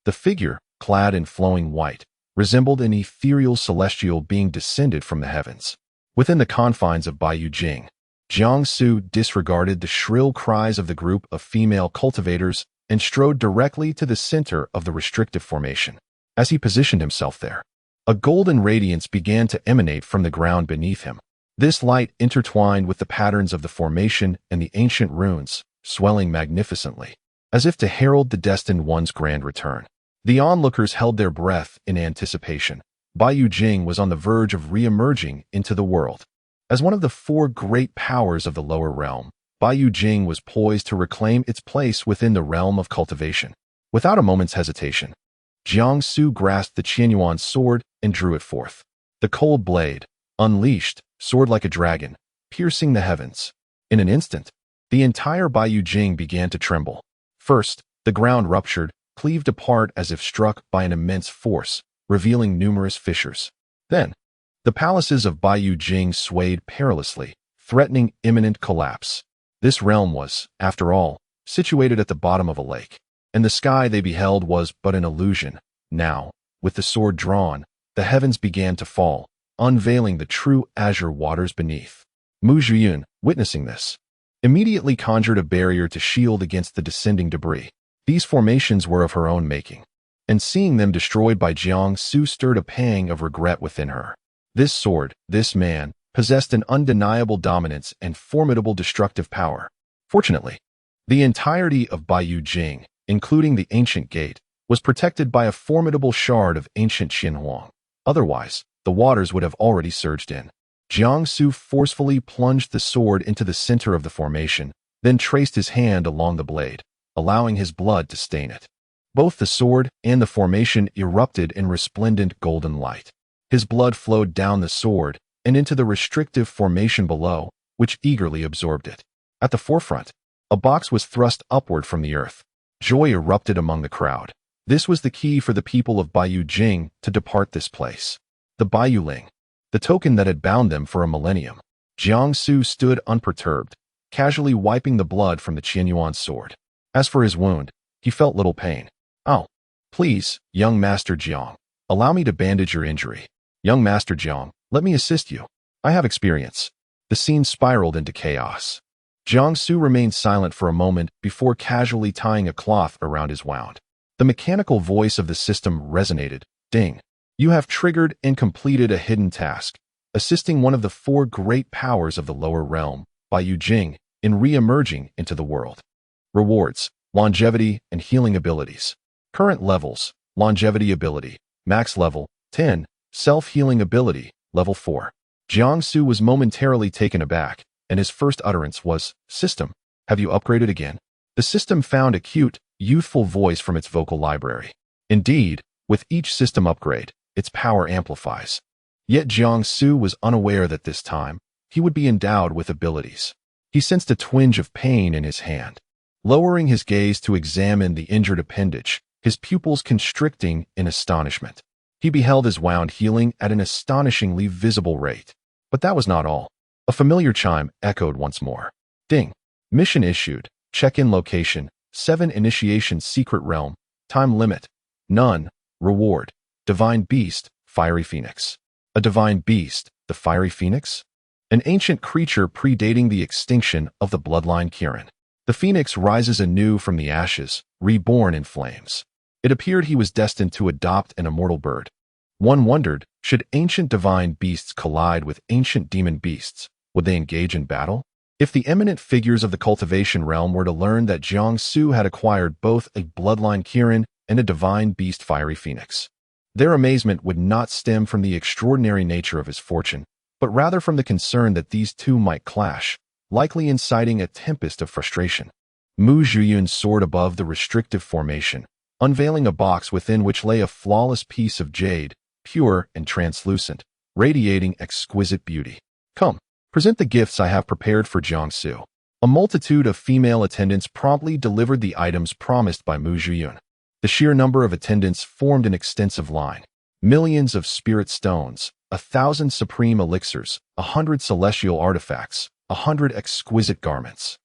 The figure, clad in flowing white, resembled an ethereal celestial being descended from the heavens. Within the confines of Baiyu Jing, Jiang Su disregarded the shrill cries of the group of female cultivators and strode directly to the center of the restrictive formation. As he positioned himself there, a golden radiance began to emanate from the ground beneath him. This light intertwined with the patterns of the formation and the ancient runes, swelling magnificently, as if to herald the destined one's grand return. The onlookers held their breath in anticipation. Baiyu Jing was on the verge of re-emerging into the world. As one of the four great powers of the lower realm, Baiyu Jing was poised to reclaim its place within the realm of cultivation. Without a moment's hesitation, Jiang Su grasped the Qianyuan sword and drew it forth. The cold blade, unleashed, soared like a dragon, piercing the heavens. In an instant, the entire Baiyu Jing began to tremble. First, the ground ruptured, cleaved apart as if struck by an immense force, revealing numerous fissures. Then, the palaces of Baiyu Jing swayed perilously, threatening imminent collapse. This realm was, after all, situated at the bottom of a lake, and the sky they beheld was but an illusion. Now, with the sword drawn, the heavens began to fall, unveiling the true azure waters beneath. Mu Zhiyun, witnessing this, immediately conjured a barrier to shield against the descending debris. These formations were of her own making, and seeing them destroyed by Jiang Su stirred a pang of regret within her. This sword, this man, possessed an undeniable dominance and formidable destructive power. Fortunately, the entirety of Baiyu Jing, including the ancient gate, was protected by a formidable shard of ancient Xinhuang. Otherwise, the waters would have already surged in. Jiang Su forcefully plunged the sword into the center of the formation, then traced his hand along the blade, allowing his blood to stain it. Both the sword and the formation erupted in resplendent golden light. His blood flowed down the sword and into the restrictive formation below, which eagerly absorbed it. At the forefront, a box was thrust upward from the earth. Joy erupted among the crowd. This was the key for the people of Baiyu Jing to depart this place. The Baiyu Ling, the token that had bound them for a millennium. Jiang Su stood unperturbed, casually wiping the blood from the Qianyuan sword. As for his wound, he felt little pain. "Oh, please, young Master Jiang, allow me to bandage your injury. Young Master Jiang, let me assist you. I have experience." The scene spiraled into chaos. Jiang Su remained silent for a moment before casually tying a cloth around his wound. The mechanical voice of the system resonated. Ding. You have triggered and completed a hidden task, assisting one of the four great powers of the lower realm, Baiyu Jing, in re-emerging into the world. Rewards: longevity and healing abilities. Current levels: longevity ability, max level 10, self-healing ability, level 4. Jiangsu was momentarily taken aback, and his first utterance was, "System, have you upgraded again?" The system found a cute, youthful voice from its vocal library. Indeed, with each system upgrade, its power amplifies. Yet Jiangsu was unaware that this time, he would be endowed with abilities. He sensed a twinge of pain in his hand. Lowering his gaze to examine the injured appendage, his pupils constricting in astonishment. He beheld his wound healing at an astonishingly visible rate. But that was not all. A familiar chime echoed once more. Ding. Mission issued. Check-in location. 7 Initiation Secret Realm. Time limit. None. Reward: Divine Beast, Fiery Phoenix. A divine beast, the Fiery Phoenix? An ancient creature predating the extinction of the bloodline Kirin. The phoenix rises anew from the ashes, reborn in flames. It appeared he was destined to adopt an immortal bird. One wondered, should ancient divine beasts collide with ancient demon beasts, would they engage in battle? If the eminent figures of the cultivation realm were to learn that Jiangsu had acquired both a bloodline Kirin and a divine beast Fiery Phoenix, their amazement would not stem from the extraordinary nature of his fortune, but rather from the concern that these two might clash, likely inciting a tempest of frustration. Mu Zhuyun soared above the restrictive formation, unveiling a box within which lay a flawless piece of jade, pure and translucent, radiating exquisite beauty. Come, present the gifts I have prepared for Jiangsu. A multitude of female attendants promptly delivered the items promised by Mu Zhuyun. The sheer number of attendants formed an extensive line. Millions of spirit stones, 1,000 supreme elixirs, 100 celestial artifacts, 100 exquisite garments,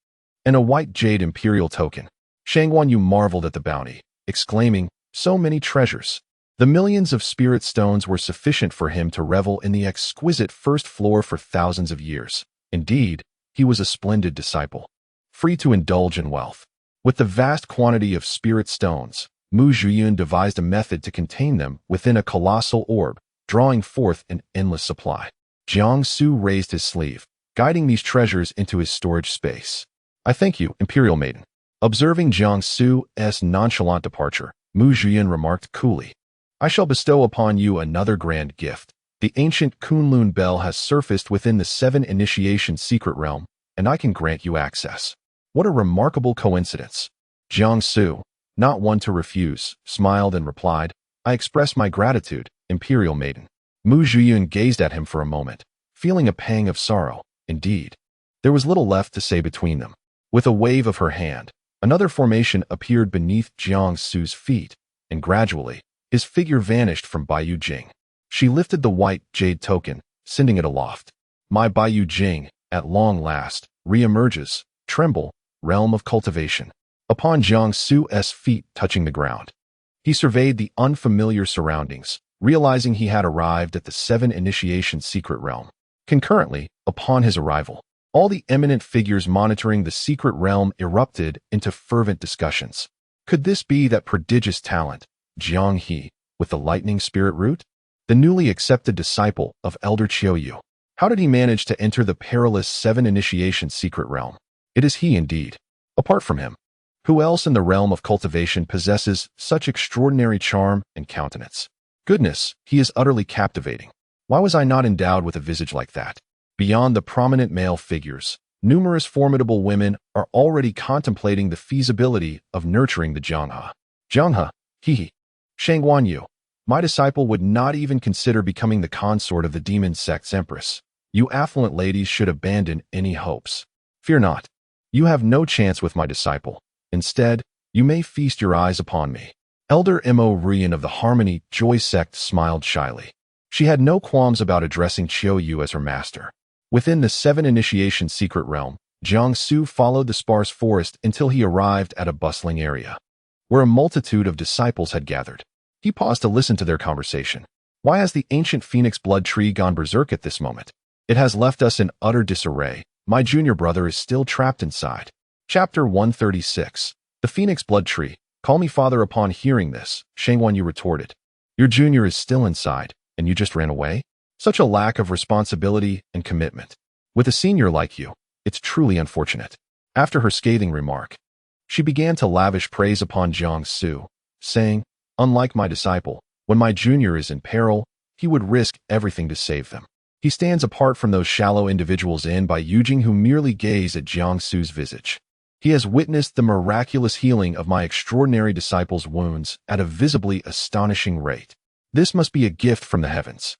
and a white jade imperial token. Shang Guanyu marveled at the bounty, exclaiming, "So many treasures!" The millions of spirit stones were sufficient for him to revel in the exquisite first floor for thousands of years. Indeed, he was a splendid disciple, free to indulge in wealth. With the vast quantity of spirit stones, Mu Zhuyun devised a method to contain them within a colossal orb, drawing forth an endless supply. Jiangsu raised his sleeve, guiding these treasures into his storage space. "I thank you, Imperial Maiden." Observing Jiangsu's nonchalant departure, Mu Zhuyun remarked coolly, "I shall bestow upon you another grand gift. The ancient Kunlun Bell has surfaced within the 7 Initiation Secret Realm, and I can grant you access." What a remarkable coincidence. Jiangsu, not one to refuse, smiled and replied, "I express my gratitude, Imperial Maiden." Mu Zhuyun gazed at him for a moment, feeling a pang of sorrow. Indeed, there was little left to say between them. With a wave of her hand, another formation appeared beneath Jiangsu's feet, and gradually, his figure vanished from Baiyu Jing. She lifted the white jade token, sending it aloft. "My Baiyu Jing, at long last, re-emerges. Tremble, realm of cultivation." Upon Jiangsu's feet touching the ground, he surveyed the unfamiliar surroundings, realizing he had arrived at the 7 Initiation Secret Realm. Concurrently, upon his arrival, all the eminent figures monitoring the secret realm erupted into fervent discussions. Could this be that prodigious talent, Jiang He, with the lightning spirit root? The newly accepted disciple of Elder Qiuyu. How did he manage to enter the perilous 7 Initiation Secret Realm? It is he indeed. Apart from him, who else in the realm of cultivation possesses such extraordinary charm and countenance? Goodness, he is utterly captivating. Why was I not endowed with a visage like that? Beyond the prominent male figures, numerous formidable women are already contemplating the feasibility of nurturing the Jianghe. Jianghe, he. Shang Guanyu, my disciple would not even consider becoming the consort of the demon sect's empress. You affluent ladies should abandon any hopes. Fear not. You have no chance with my disciple. Instead, you may feast your eyes upon me. Elder Mo Rian of the Harmony Joy Sect smiled shyly. She had no qualms about addressing Qiuyu as her master. Within the 7 Initiation Secret Realm, Jiangsu followed the sparse forest until he arrived at a bustling area, where a multitude of disciples had gathered. He paused to listen to their conversation. Why has the ancient phoenix blood tree gone berserk at this moment? It has left us in utter disarray. My junior brother is still trapped inside. Chapter 136. The Phoenix Blood Tree. Call me father. Upon hearing this, Shangwan retorted. Your junior is still inside, and you just ran away? Such a lack of responsibility and commitment. With a senior like you, it's truly unfortunate. After her scathing remark, she began to lavish praise upon Jiangsu, saying, unlike my disciple, when my junior is in peril, he would risk everything to save them. He stands apart from those shallow individuals in by Yujing who merely gaze at Jiangsu's visage. He has witnessed the miraculous healing of my extraordinary disciple's wounds at a visibly astonishing rate. This must be a gift from the heavens.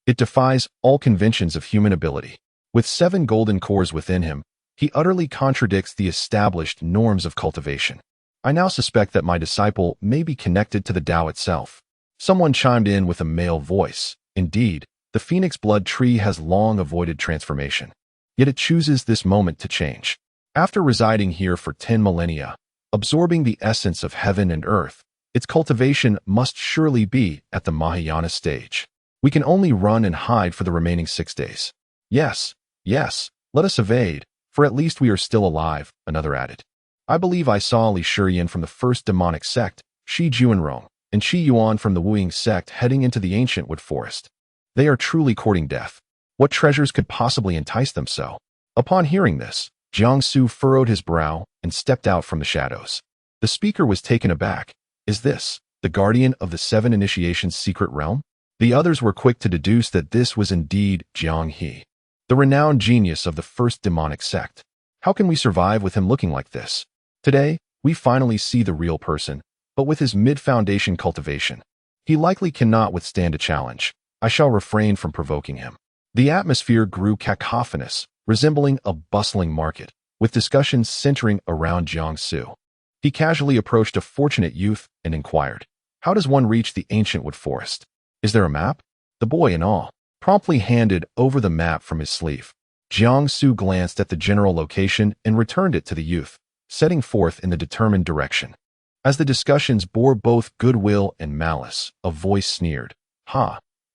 It defies all conventions of human ability. With 7 golden cores within him, he utterly contradicts the established norms of cultivation. I now suspect that my disciple may be connected to the Tao itself. Someone chimed in with a male voice. Indeed, the phoenix blood tree has long avoided transformation. Yet it chooses this moment to change. After residing here for 10 millennia, absorbing the essence of heaven and earth, its cultivation must surely be at the Mahayana stage. We can only run and hide for the remaining 6 days. Yes, let us evade, for at least we are still alive, another added. I believe I saw Li Shiyan from the first demonic sect, Shi Juanrong, and Shi Yuan from the Wuying sect heading into the ancient wood forest. They are truly courting death. What treasures could possibly entice them so? Upon hearing this, Jiangsu furrowed his brow and stepped out from the shadows. The speaker was taken aback. Is this the guardian of the 7 initiations' secret realm? The others were quick to deduce that this was indeed Jiang He, the renowned genius of the first demonic sect. How can we survive with him looking like this? Today, we finally see the real person, but with his mid-foundation cultivation. He likely cannot withstand a challenge. I shall refrain from provoking him. The atmosphere grew cacophonous, resembling a bustling market, with discussions centering around Jiangsu. He casually approached a fortunate youth and inquired, how does one reach the ancient wood forest? Is there a map? The boy, in awe, promptly handed over the map from his sleeve. Jiangsu glanced at the general location and returned it to the youth, setting forth in the determined direction. As the discussions bore both goodwill and malice, a voice sneered,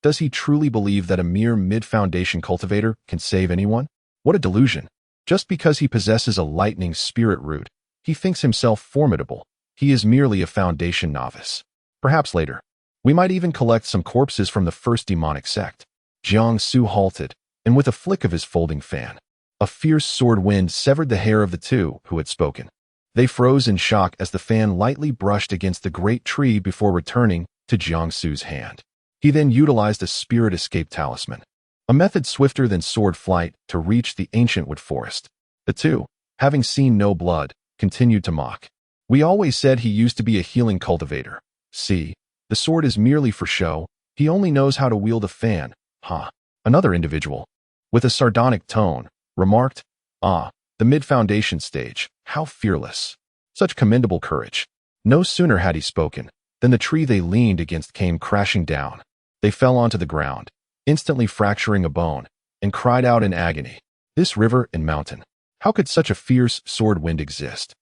does he truly believe that a mere mid-foundation cultivator can save anyone? What a delusion! Just because he possesses a lightning spirit root, he thinks himself formidable. He is merely a foundation novice. Perhaps later, we might even collect some corpses from the first demonic sect. Jiangsu halted, and with a flick of his folding fan, a fierce sword wind severed the hair of the two who had spoken. They froze in shock as the fan lightly brushed against the great tree before returning to Jiangsu's hand. He then utilized a spirit escape talisman, a method swifter than sword flight, to reach the ancient wood forest. The two, having seen no blood, continued to mock. We always said he used to be a healing cultivator. See, the sword is merely for show. He only knows how to wield a fan. Another individual, with a sardonic tone, remarked, the mid-foundation stage, how fearless. Such commendable courage. No sooner had he spoken than the tree they leaned against came crashing down. They fell onto the ground, instantly fracturing a bone, and cried out in agony. This river and mountain. How could such a fierce sword wind exist?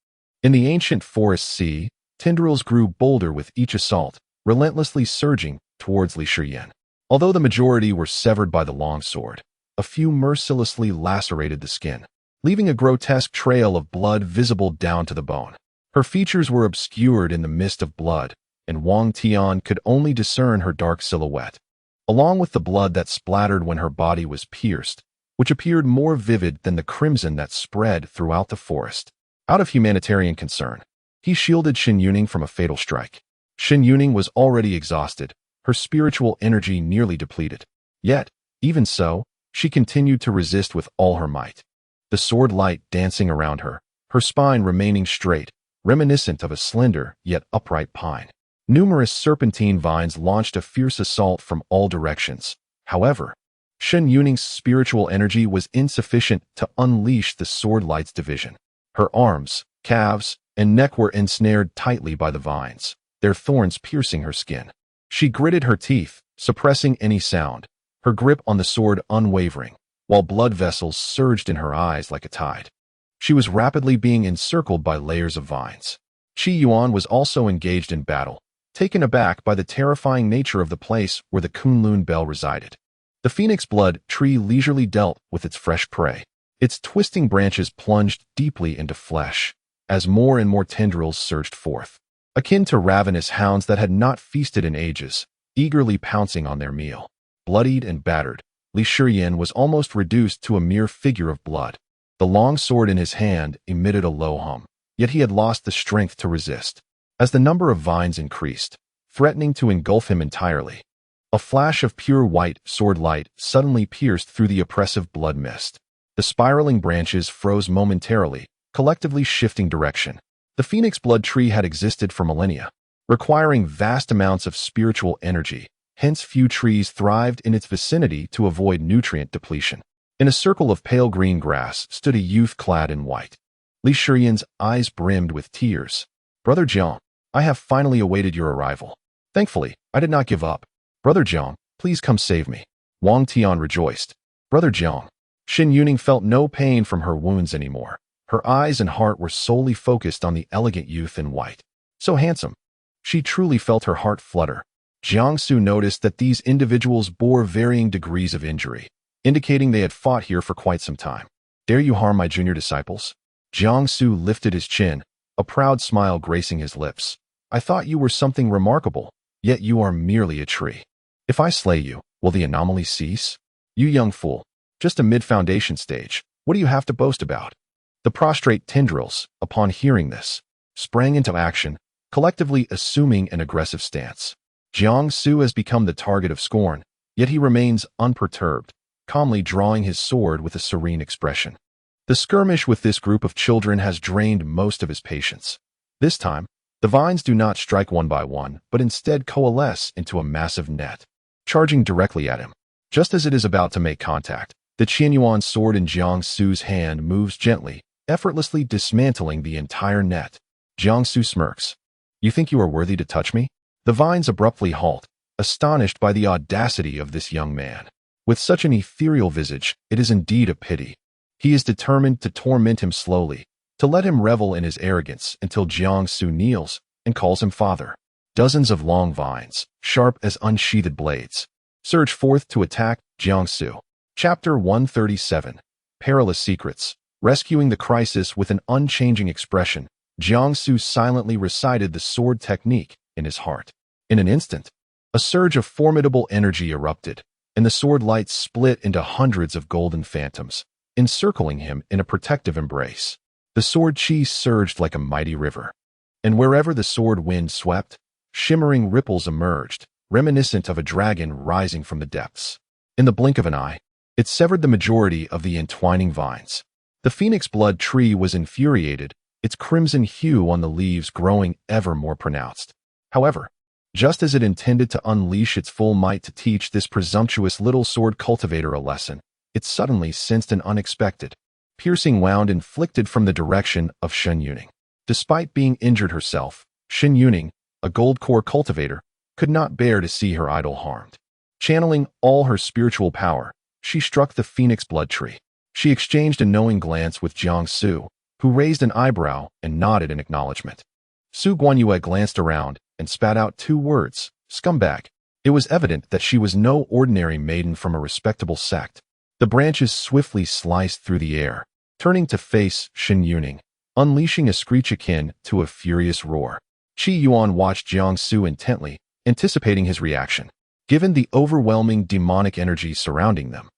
In the ancient forest sea, tendrils grew bolder with each assault, relentlessly surging towards Li Shiyan. Although the majority were severed by the long sword, a few mercilessly lacerated the skin, leaving a grotesque trail of blood visible down to the bone. Her features were obscured in the mist of blood, and Wang Tian could only discern her dark silhouette, along with the blood that splattered when her body was pierced, which appeared more vivid than the crimson that spread throughout the forest. Out of humanitarian concern, he shielded Shen Yuning from a fatal strike. Shen Yuning was already exhausted, her spiritual energy nearly depleted. Yet, even so, she continued to resist with all her might. The sword light dancing around her, her spine remaining straight, reminiscent of a slender yet upright pine. Numerous serpentine vines launched a fierce assault from all directions. However, Shen Yuning's spiritual energy was insufficient to unleash the sword light's division. Her arms, calves, and neck were ensnared tightly by the vines, their thorns piercing her skin. She gritted her teeth, suppressing any sound, her grip on the sword unwavering, while blood vessels surged in her eyes like a tide. She was rapidly being encircled by layers of vines. Qi Yuan was also engaged in battle, taken aback by the terrifying nature of the place where the Kunlun Bell resided. The phoenix blood tree leisurely dealt with its fresh prey. Its twisting branches plunged deeply into flesh, as more and more tendrils surged forth. akin to ravenous hounds that had not feasted in ages, eagerly pouncing on their meal. Bloodied and battered, Li Shiyan was almost reduced to a mere figure of blood. The long sword in his hand emitted a low hum, yet he had lost the strength to resist. As the number of vines increased, threatening to engulf him entirely, a flash of pure white sword light suddenly pierced through the oppressive blood mist. The spiraling branches froze momentarily, collectively shifting direction. The phoenix blood tree had existed for millennia, requiring vast amounts of spiritual energy, hence few trees thrived in its vicinity to avoid nutrient depletion. In a circle of pale green grass stood a youth clad in white. Li Shiyan's eyes brimmed with tears. "Brother Jiang, I have finally awaited your arrival. Thankfully, I did not give up. Brother Jiang, please come save me." Wang Tian rejoiced. "Brother Jiang." Xin Yuning felt no pain from her wounds anymore. Her eyes and heart were solely focused on the elegant youth in white. So handsome. She truly felt her heart flutter. Jiangsu noticed that these individuals bore varying degrees of injury, indicating they had fought here for quite some time. "Dare you harm my junior disciples?" Jiangsu lifted his chin, a proud smile gracing his lips. "I thought you were something remarkable, yet you are merely a tree. If I slay you, will the anomaly cease? You young fool, just a mid-foundation stage, what do you have to boast about?" The prostrate tendrils, upon hearing this, sprang into action, collectively assuming an aggressive stance. Jiangsu has become the target of scorn, yet he remains unperturbed, calmly drawing his sword with a serene expression. The skirmish with this group of children has drained most of his patience. This time, the vines do not strike one by one, but instead coalesce into a massive net, charging directly at him. Just as it is about to make contact, the Qianyuan sword in Jiangsu's hand moves gently, effortlessly dismantling the entire net. Jiangsu smirks. "You think you are worthy to touch me?" The vines abruptly halt, astonished by the audacity of this young man. With such an ethereal visage, it is indeed a pity. He is determined to torment him slowly, to let him revel in his arrogance until Jiangsu kneels and calls him father. Dozens of long vines, sharp as unsheathed blades, surge forth to attack Jiangsu. Chapter 137. Perilous Secrets. Rescuing the crisis with an unchanging expression, Jiangsu silently recited the sword technique in his heart. In an instant, a surge of formidable energy erupted, and the sword light split into hundreds of golden phantoms, encircling him in a protective embrace. The sword chi surged like a mighty river, and wherever the sword wind swept, shimmering ripples emerged, reminiscent of a dragon rising from the depths. In the blink of an eye, it severed the majority of the entwining vines. The phoenix blood tree was infuriated, its crimson hue on the leaves growing ever more pronounced. However, just as it intended to unleash its full might to teach this presumptuous little sword cultivator a lesson, it suddenly sensed an unexpected, piercing wound inflicted from the direction of Shen Yuning. Despite being injured herself, Shen Yuning, a gold core cultivator, could not bear to see her idol harmed. Channeling all her spiritual power, she struck the phoenix blood tree. She exchanged a knowing glance with Jiangsu, who raised an eyebrow and nodded in acknowledgement. Su Guanyue glanced around and spat out 2 words, "Scumbag." It was evident that she was no ordinary maiden from a respectable sect. The branches swiftly sliced through the air, turning to face Shen Yuning, unleashing a screech akin to a furious roar. Qi Yuan watched Jiangsu intently, anticipating his reaction. Given the overwhelming demonic energy surrounding them,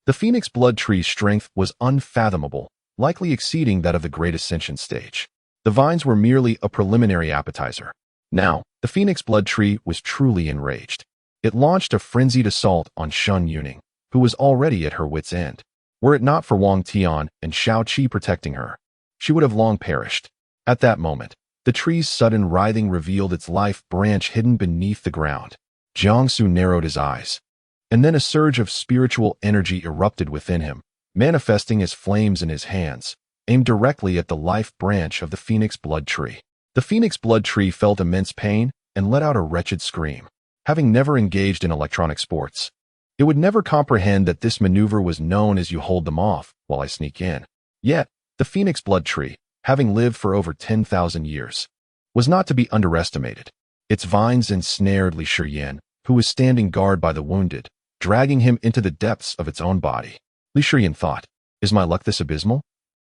the phoenix blood tree's strength was unfathomable, likely exceeding that of the Great Ascension stage. The vines were merely a preliminary appetizer. Now, the phoenix blood tree was truly enraged. It launched a frenzied assault on Shen Yuning, who was already at her wit's end. Were it not for Wang Tian and Shao Qi protecting her, she would have long perished. At that moment, the tree's sudden writhing revealed its life branch hidden beneath the ground. Jiangsu narrowed his eyes, and then a surge of spiritual energy erupted within him, manifesting as flames in his hands, aimed directly at the life branch of the phoenix blood tree. The phoenix blood tree felt immense pain and let out a wretched scream. Having never engaged in electronic sports, it would never comprehend that this maneuver was known as "you hold them off while I sneak in." Yet, the phoenix blood tree, having lived for over 10,000 years, was not to be underestimated. Its vines ensnared Li Shiyan, who was standing guard by the wounded, dragging him into the depths of its own body. Li Shiyan thought, "Is my luck this abysmal?"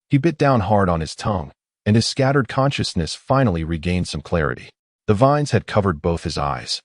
He bit down hard on his tongue, and his scattered consciousness finally regained some clarity. The vines had covered both his eyes,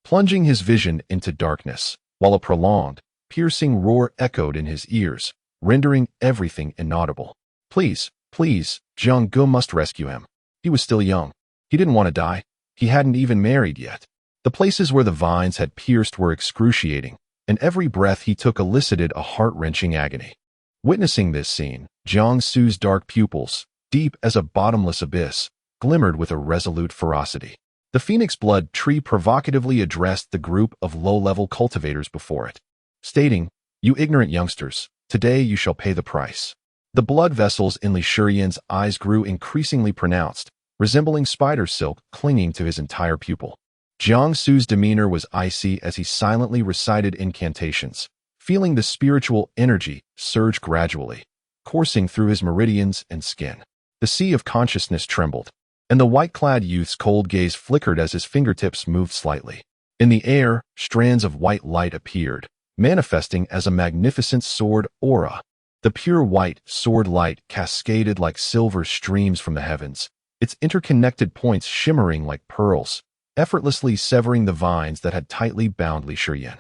plunging his vision into darkness, while a prolonged, piercing roar echoed in his ears, rendering everything inaudible. Please, please, Jiang-gu must rescue him. He was still young. He didn't want to die. He hadn't even married yet. The places where the vines had pierced were excruciating, and every breath he took elicited a heart-wrenching agony. Witnessing this scene, Jiang-su's dark pupils, deep as a bottomless abyss, glimmered with a resolute ferocity. The phoenix blood tree provocatively addressed the group of low-level cultivators before it, stating, "You ignorant youngsters, today you shall pay the price." The blood vessels in Li Shiyan's eyes grew increasingly pronounced, resembling spider silk clinging to his entire pupil. Jiang-su's demeanor was icy as he silently recited incantations, feeling the spiritual energy surge gradually, coursing through his meridians and skin. The sea of consciousness trembled, and the white-clad youth's cold gaze flickered as his fingertips moved slightly. In the air, strands of white light appeared, manifesting as a magnificent sword aura. The pure white sword light cascaded like silver streams from the heavens, its interconnected points shimmering like pearls, effortlessly severing the vines that had tightly bound Li Shiyan.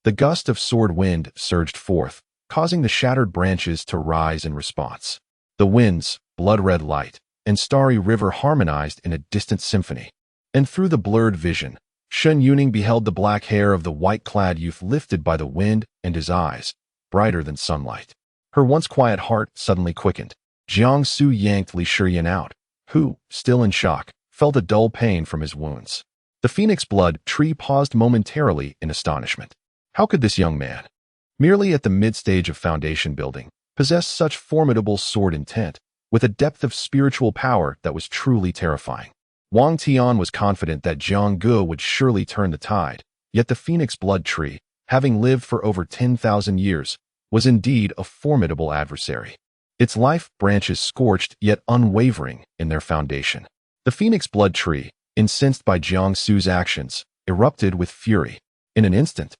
The gust of sword wind surged forth, causing the shattered branches to rise in response. The wind's blood-red light and starry river harmonized in a distant symphony, and through the blurred vision, Shen Yuning beheld the black hair of the white-clad youth lifted by the wind and his eyes, brighter than sunlight. Her once quiet heart suddenly quickened. Jiang-su yanked Li Shiyan out, who, still in shock, felt a dull pain from his wounds. The phoenix blood tree paused momentarily in astonishment. How could this young man, merely at the mid-stage of foundation building, possess such formidable sword intent, with a depth of spiritual power that was truly terrifying? Wang Tian was confident that Jiang-gu would surely turn the tide, yet the phoenix blood tree, having lived for over 10,000 years, was indeed a formidable adversary. Its life branches scorched yet unwavering in their foundation. The phoenix blood tree, incensed by Jiang-su's actions, erupted with fury. In an instant,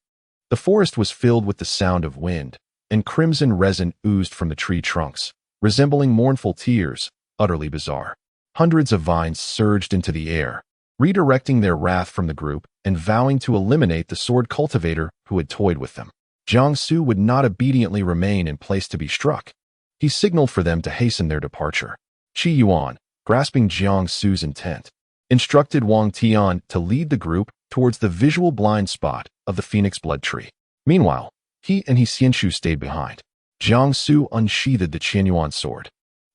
the forest was filled with the sound of wind, and crimson resin oozed from the tree trunks, resembling mournful tears, utterly bizarre. Hundreds of vines surged into the air, redirecting their wrath from the group and vowing to eliminate the sword cultivator who had toyed with them. Jiang-su would not obediently remain in place to be struck. He signaled for them to hasten their departure. Qi Yuan, grasping Jiang-su's intent, instructed Wang Tian to lead the group towards the visual blind spot of the phoenix blood tree. Meanwhile, he and Xianshu stayed behind. Jiang-su unsheathed the Qianyuan sword,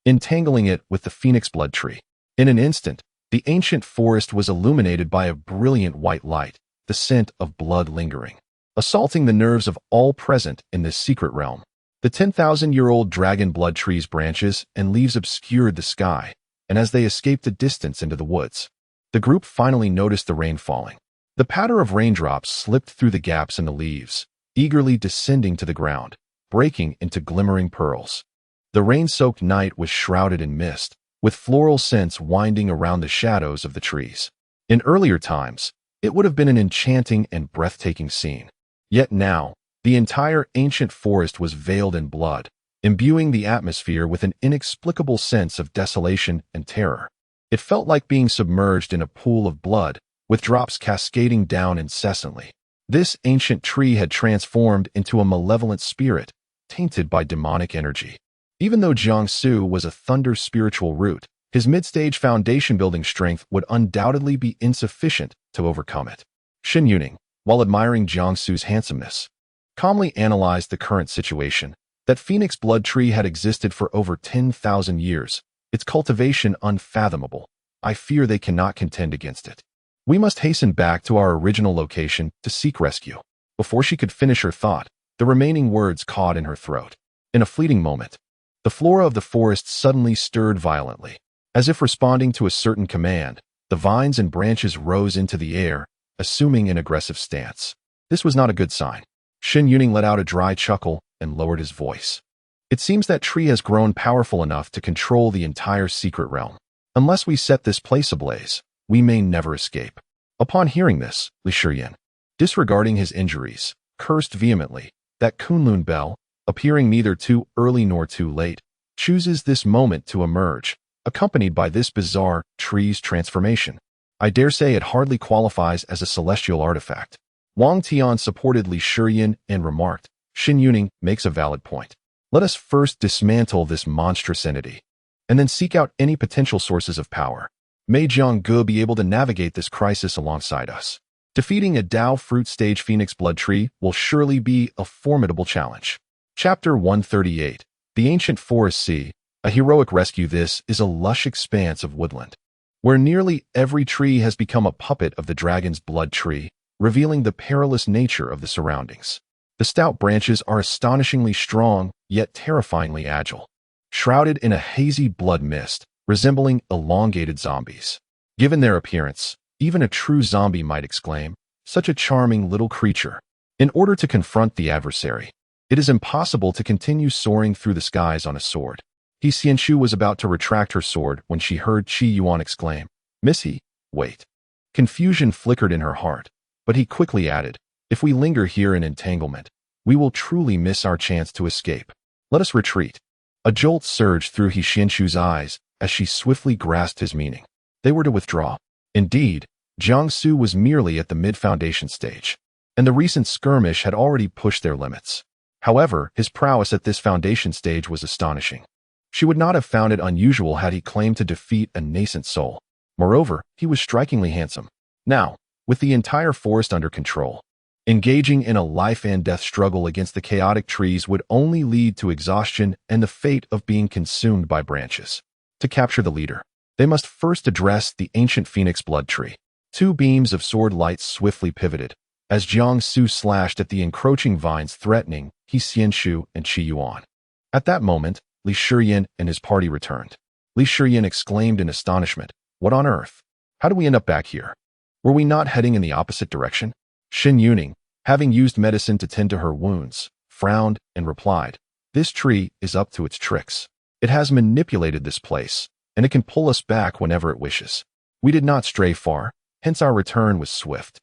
entangling it with the phoenix blood tree. In an instant, the ancient forest was illuminated by a brilliant white light, the scent of blood lingering, assaulting the nerves of all present in this secret realm. The 10,000-year-old dragon blood tree's branches and leaves obscured the sky, and as they escaped the distance into the woods, the group finally noticed the rain falling. The patter of raindrops slipped through the gaps in the leaves, eagerly descending to the ground, breaking into glimmering pearls. The rain-soaked night was shrouded in mist, with floral scents winding around the shadows of the trees. In earlier times, it would have been an enchanting and breathtaking scene. Yet now, the entire ancient forest was veiled in blood, imbuing the atmosphere with an inexplicable sense of desolation and terror. It felt like being submerged in a pool of blood, with drops cascading down incessantly. This ancient tree had transformed into a malevolent spirit, tainted by demonic energy. Even though Jiang-su was a thunder spiritual root, his mid-stage foundation-building strength would undoubtedly be insufficient to overcome it. Shen Yuning, while admiring Jiang-su's handsomeness, calmly analyzed the current situation. That phoenix blood tree had existed for over 10,000 years, its cultivation unfathomable. I fear they cannot contend against it. We must hasten back to our original location to seek rescue. Before she could finish her thought, the remaining words caught in her throat. In a fleeting moment, the flora of the forest suddenly stirred violently. As if responding to a certain command, the vines and branches rose into the air, assuming an aggressive stance. This was not a good sign. Shen Yuning let out a dry chuckle and lowered his voice. It seems that tree has grown powerful enough to control the entire secret realm. Unless we set this place ablaze, we may never escape. Upon hearing this, Li Shiyan, disregarding his injuries, cursed vehemently. That Kunlun Bell, appearing neither too early nor too late, chooses this moment to emerge, accompanied by this bizarre tree's transformation. I dare say it hardly qualifies as a celestial artifact. Wang Tian supported Li Shiyan and remarked, Xin Yuning makes a valid point. Let us first dismantle this monstrous entity, and then seek out any potential sources of power. May Jiangge be able to navigate this crisis alongside us. Defeating a Dao fruit stage phoenix blood tree will surely be a formidable challenge. Chapter 138. The Ancient Forest Sea. A heroic rescue. This is a lush expanse of woodland, where nearly every tree has become a puppet of the dragon's blood tree, revealing the perilous nature of the surroundings. The stout branches are astonishingly strong, yet terrifyingly agile, shrouded in a hazy blood mist, resembling elongated zombies. Given their appearance, even a true zombie might exclaim, such a charming little creature. In order to confront the adversary, it is impossible to continue soaring through the skies on a sword. He Xianshu was about to retract her sword when she heard Qi Yuan exclaim, Miss He, wait. Confusion flickered in her heart, but he quickly added, if we linger here in entanglement, we will truly miss our chance to escape. Let us retreat. A jolt surged through He Xianshu's eyes as she swiftly grasped his meaning. They were to withdraw. Indeed, Jiangsu was merely at the mid-foundation stage, and the recent skirmish had already pushed their limits. However, his prowess at this foundation stage was astonishing. She would not have found it unusual had he claimed to defeat a nascent soul. Moreover, he was strikingly handsome. Now, with the entire forest under control, engaging in a life-and-death struggle against the chaotic trees would only lead to exhaustion and the fate of being consumed by branches. To capture the leader, they must first address the ancient phoenix blood tree. Two beams of sword light swiftly pivoted, as Jiangsu slashed at the encroaching vines threatening He Xianshu and Qi Yuan. At that moment, Li Shiyan and his party returned. Li Shiyan exclaimed in astonishment, what on earth? How do we end up back here? Were we not heading in the opposite direction? Xin Yuning, having used medicine to tend to her wounds, frowned and replied, this tree is up to its tricks. It has manipulated this place, and it can pull us back whenever it wishes. We did not stray far, hence our return was swift.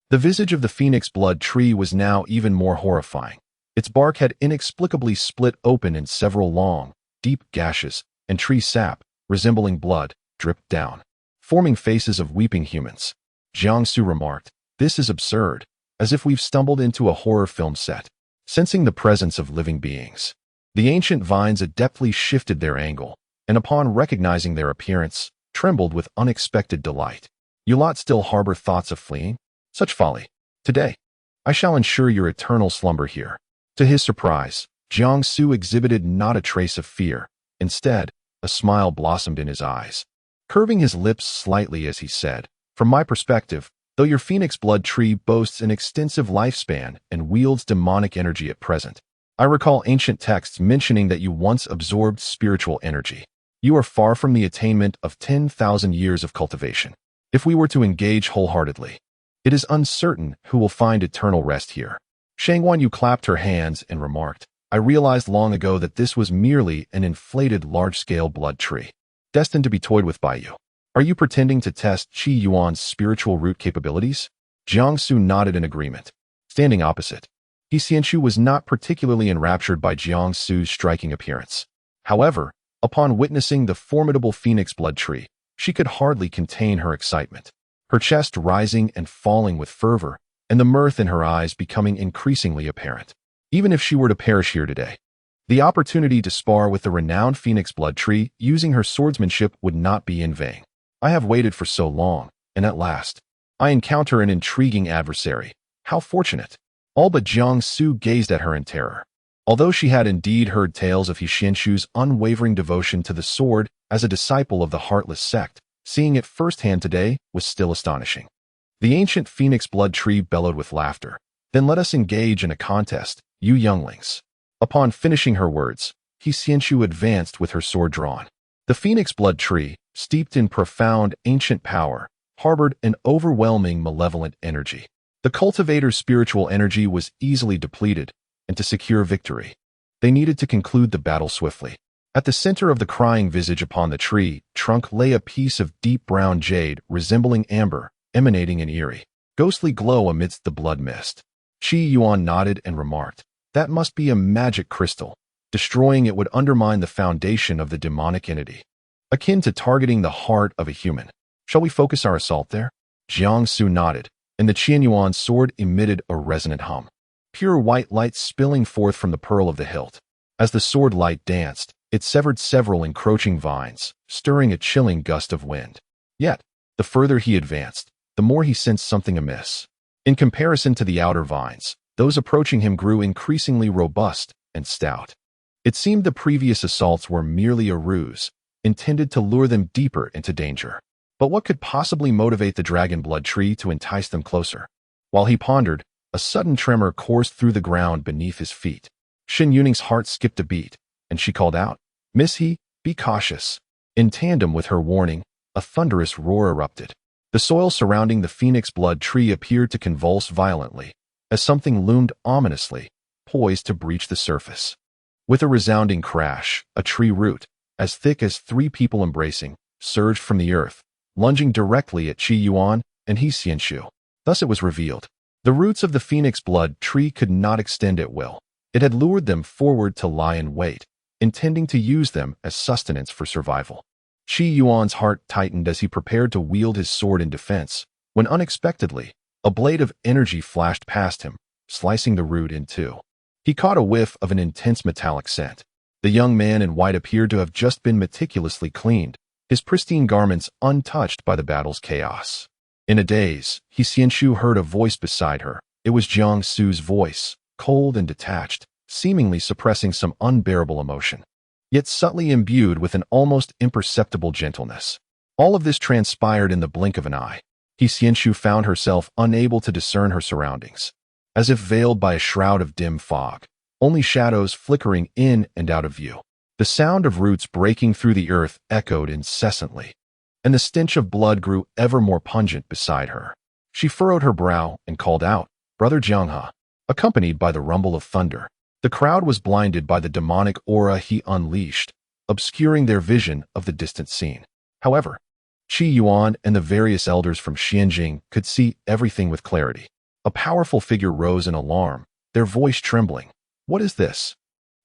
The visage of the phoenix blood tree was now even more horrifying. Its bark had inexplicably split open in several long, deep gashes, and tree sap, resembling blood, dripped down, forming faces of weeping humans. Jiangsu remarked, this is absurd, as if we've stumbled into a horror film set. Sensing the presence of living beings, the ancient vines adeptly shifted their angle, and upon recognizing their appearance, trembled with unexpected delight. You lot still harbor thoughts of fleeing? Such folly. Today, I shall ensure your eternal slumber here. To his surprise, Jiangsu exhibited not a trace of fear. Instead, a smile blossomed in his eyes, curving his lips slightly as he said, from my perspective, though your phoenix blood tree boasts an extensive lifespan and wields demonic energy at present, I recall ancient texts mentioning that you once absorbed spiritual energy. You are far from the attainment of 10,000 years of cultivation. If we were to engage wholeheartedly, it is uncertain who will find eternal rest here. Shangwan Yu clapped her hands and remarked, I realized long ago that this was merely an inflated large-scale blood tree, destined to be toyed with by you. Are you pretending to test Qi Yuan's spiritual root capabilities? Jiangsu nodded in agreement. Standing opposite, He Xianshu was not particularly enraptured by Jiangsu's striking appearance. However, upon witnessing the formidable phoenix blood tree, she could hardly contain her excitement, her chest rising and falling with fervor, and the mirth in her eyes becoming increasingly apparent. Even if she were to perish here today, the opportunity to spar with the renowned phoenix blood tree using her swordsmanship would not be in vain. I have waited for so long, and at last, I encounter an intriguing adversary. How fortunate! All but Jiangsu gazed at her in terror. Although she had indeed heard tales of He Xianshu's unwavering devotion to the sword as a disciple of the heartless sect, seeing it firsthand today was still astonishing. The ancient phoenix blood tree bellowed with laughter. Then let us engage in a contest, you younglings. Upon finishing her words, He Xianshu advanced with her sword drawn. The phoenix blood tree, steeped in profound ancient power, harbored an overwhelming malevolent energy. The cultivator's spiritual energy was easily depleted, and to secure victory, they needed to conclude the battle swiftly. At the center of the crying visage upon the tree trunk lay a piece of deep brown jade resembling amber, emanating an eerie, ghostly glow amidst the blood mist. Qi Yuan nodded and remarked, that must be a magic crystal. Destroying it would undermine the foundation of the demonic entity, akin to targeting the heart of a human. Shall we focus our assault there? Jiang Su nodded, and the Qianyuan sword emitted a resonant hum, pure white light spilling forth from the pearl of the hilt. As the sword light danced, it severed several encroaching vines, stirring a chilling gust of wind. Yet, the further he advanced, the more he sensed something amiss. In comparison to the outer vines, those approaching him grew increasingly robust and stout. It seemed the previous assaults were merely a ruse, intended to lure them deeper into danger. But what could possibly motivate the dragon blood tree to entice them closer? While he pondered, a sudden tremor coursed through the ground beneath his feet. Shen Yuning's heart skipped a beat, and she called out, "Miss He, be cautious." In tandem with her warning, a thunderous roar erupted. The soil surrounding the phoenix blood tree appeared to convulse violently, as something loomed ominously, poised to breach the surface. With a resounding crash, a tree root, as thick as 3 people embracing, surged from the earth, lunging directly at Qi Yuan and He Xianshu. Thus it was revealed. The roots of the phoenix blood tree could not extend at will. It had lured them forward to lie in wait, intending to use them as sustenance for survival. Qi Yuan's heart tightened as he prepared to wield his sword in defense, when unexpectedly, a blade of energy flashed past him, slicing the root in two. He caught a whiff of an intense metallic scent. The young man in white appeared to have just been meticulously cleaned, his pristine garments untouched by the battle's chaos. In a daze, He Xianshu heard a voice beside her. It was Jiang Su's voice, cold and detached, seemingly suppressing some unbearable emotion, yet subtly imbued with an almost imperceptible gentleness. All of this transpired in the blink of an eye. He Xianshu found herself unable to discern her surroundings. As if veiled by a shroud of dim fog, only shadows flickering in and out of view. The sound of roots breaking through the earth echoed incessantly, and the stench of blood grew ever more pungent beside her. She furrowed her brow and called out, "Brother Jianghe," accompanied by the rumble of thunder. The crowd was blinded by the demonic aura he unleashed, obscuring their vision of the distant scene. However, Qi Yuan and the various elders from Xianjing could see everything with clarity. A powerful figure rose in alarm, their voice trembling. "What is this?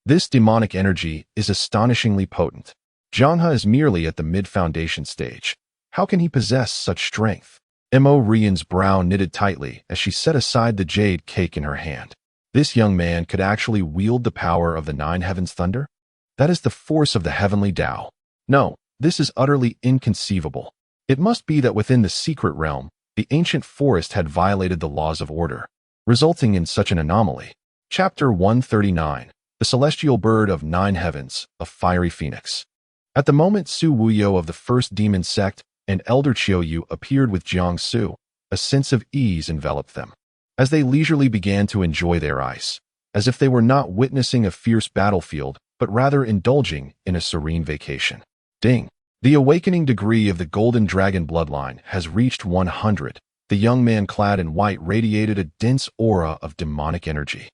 This demonic energy is astonishingly potent. Jianghe is merely at the mid-foundation stage. How can he possess such strength?" Mo Rian's brow knitted tightly as she set aside the jade cake in her hand. This young man could actually wield the power of the 9 heavens thunder? That is the force of the heavenly Tao. No, this is utterly inconceivable. It must be that within the secret realm, the ancient forest had violated the laws of order, resulting in such an anomaly. Chapter 139, The Celestial Bird of 9 Heavens, a Fiery Phoenix. At the moment Su Wuyo of the First Demon Sect and Elder Qiuyu appeared with Jiang Su, a sense of ease enveloped them, as they leisurely began to enjoy their ice, as if they were not witnessing a fierce battlefield, but rather indulging in a serene vacation. Ding! The awakening degree of the Golden Dragon bloodline has reached 100. The young man clad in white radiated a dense aura of demonic energy,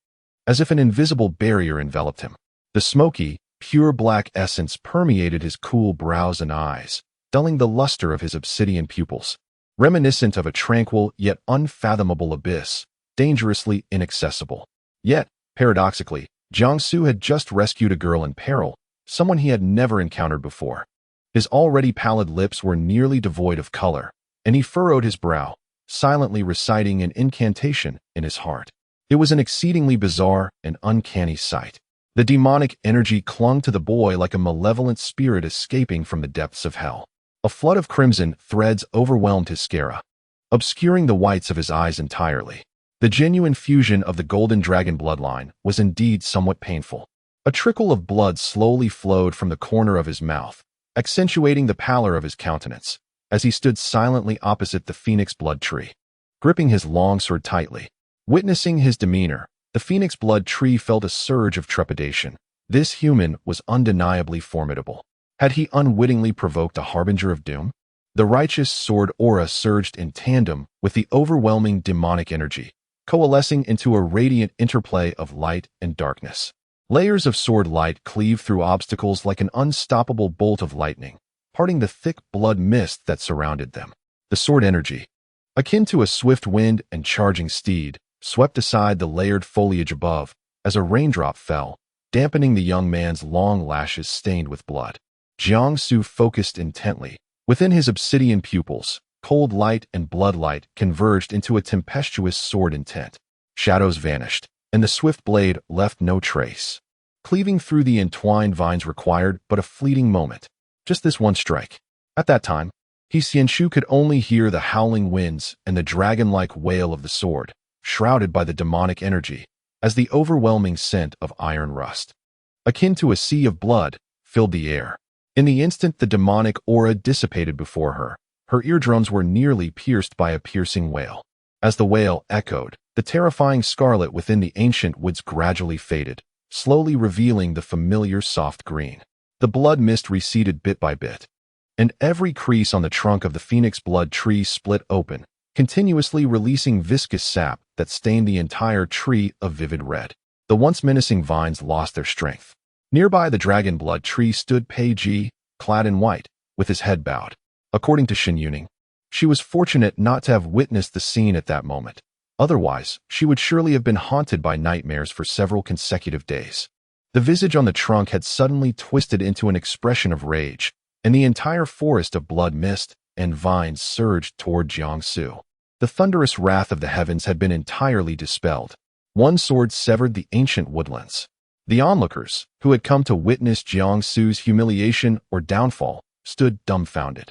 as if an invisible barrier enveloped him. The smoky, pure black essence permeated his cool brows and eyes, dulling the luster of his obsidian pupils, reminiscent of a tranquil yet unfathomable abyss, dangerously inaccessible. Yet, paradoxically, Jiang Su had just rescued a girl in peril, someone he had never encountered before. His already pallid lips were nearly devoid of color, and he furrowed his brow, silently reciting an incantation in his heart. It was an exceedingly bizarre and uncanny sight. The demonic energy clung to the boy like a malevolent spirit escaping from the depths of hell. A flood of crimson threads overwhelmed his sclera, obscuring the whites of his eyes entirely. The genuine fusion of the Golden Dragon bloodline was indeed somewhat painful. A trickle of blood slowly flowed from the corner of his mouth, accentuating the pallor of his countenance, as he stood silently opposite the phoenix blood tree, gripping his long sword tightly. Witnessing his demeanor, the phoenix blood tree felt a surge of trepidation. This human was undeniably formidable. Had he unwittingly provoked a harbinger of doom? The righteous sword aura surged in tandem with the overwhelming demonic energy, coalescing into a radiant interplay of light and darkness. Layers of sword light cleaved through obstacles like an unstoppable bolt of lightning, parting the thick blood mist that surrounded them. The sword energy, akin to a swift wind and charging steed, swept aside the layered foliage above as a raindrop fell, dampening the young man's long lashes stained with blood. Jiang Su focused intently, Within his obsidian pupils, cold light and blood light converged into a tempestuous sword intent. Shadows vanished, and the swift blade left no trace. Cleaving through the entwined vines required but a fleeting moment. Just this one strike. At that time, Xianshu could only hear the howling winds and the dragon-like wail of the sword, shrouded by the demonic energy, as the overwhelming scent of iron rust, akin to a sea of blood, filled the air. In the instant the demonic aura dissipated before her, her eardrums were nearly pierced by a piercing wail. As the wail echoed, the terrifying scarlet within the ancient woods gradually faded, slowly revealing the familiar soft green. The blood mist receded bit by bit, and every crease on the trunk of the phoenix blood tree split open, continuously releasing viscous sap that stained the entire tree a vivid red. The once menacing vines lost their strength. Nearby the dragon blood tree stood Pei Ji, clad in white, with his head bowed. According to Xin Yuning, she was fortunate not to have witnessed the scene at that moment. Otherwise, she would surely have been haunted by nightmares for several consecutive days. The visage on the trunk had suddenly twisted into an expression of rage, and the entire forest of blood mist and vines surged toward Jiangsu. The thunderous wrath of the heavens had been entirely dispelled. One sword severed the ancient woodlands. The onlookers, who had come to witness Jiangsu's humiliation or downfall, stood dumbfounded,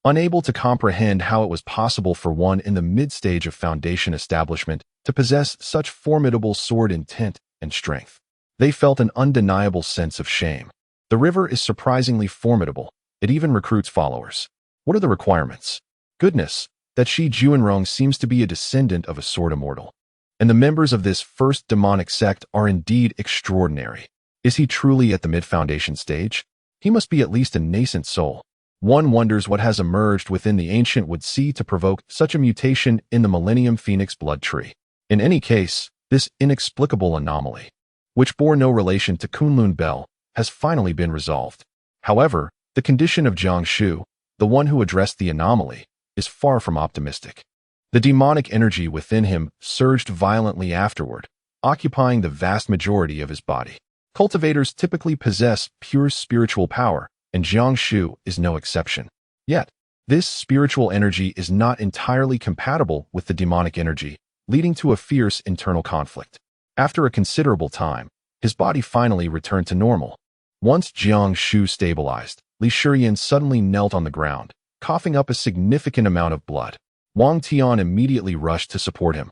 unable to comprehend how it was possible for one in the mid-stage of foundation establishment to possess such formidable sword intent and strength. They felt an undeniable sense of shame. The river is surprisingly formidable. It even recruits followers. What are the requirements? Goodness, that Shi Juanrong seems to be a descendant of a sword immortal. And the members of this first demonic sect are indeed extraordinary. Is he truly at the mid-foundation stage? He must be at least a nascent soul. One wonders what has emerged within the ancient wood sea to provoke such a mutation in the Millennium Phoenix blood tree. In any case, this inexplicable anomaly, which bore no relation to Kunlun Bell, has finally been resolved. However, the condition of Jiangshu, the one who addressed the anomaly, is far from optimistic. The demonic energy within him surged violently afterward, occupying the vast majority of his body. Cultivators typically possess pure spiritual power, and Jiangshu is no exception. Yet, this spiritual energy is not entirely compatible with the demonic energy, leading to a fierce internal conflict. After a considerable time, his body finally returned to normal. Once Jiangshu stabilized, Li Shiyan suddenly knelt on the ground, coughing up a significant amount of blood. Wang Tian immediately rushed to support him,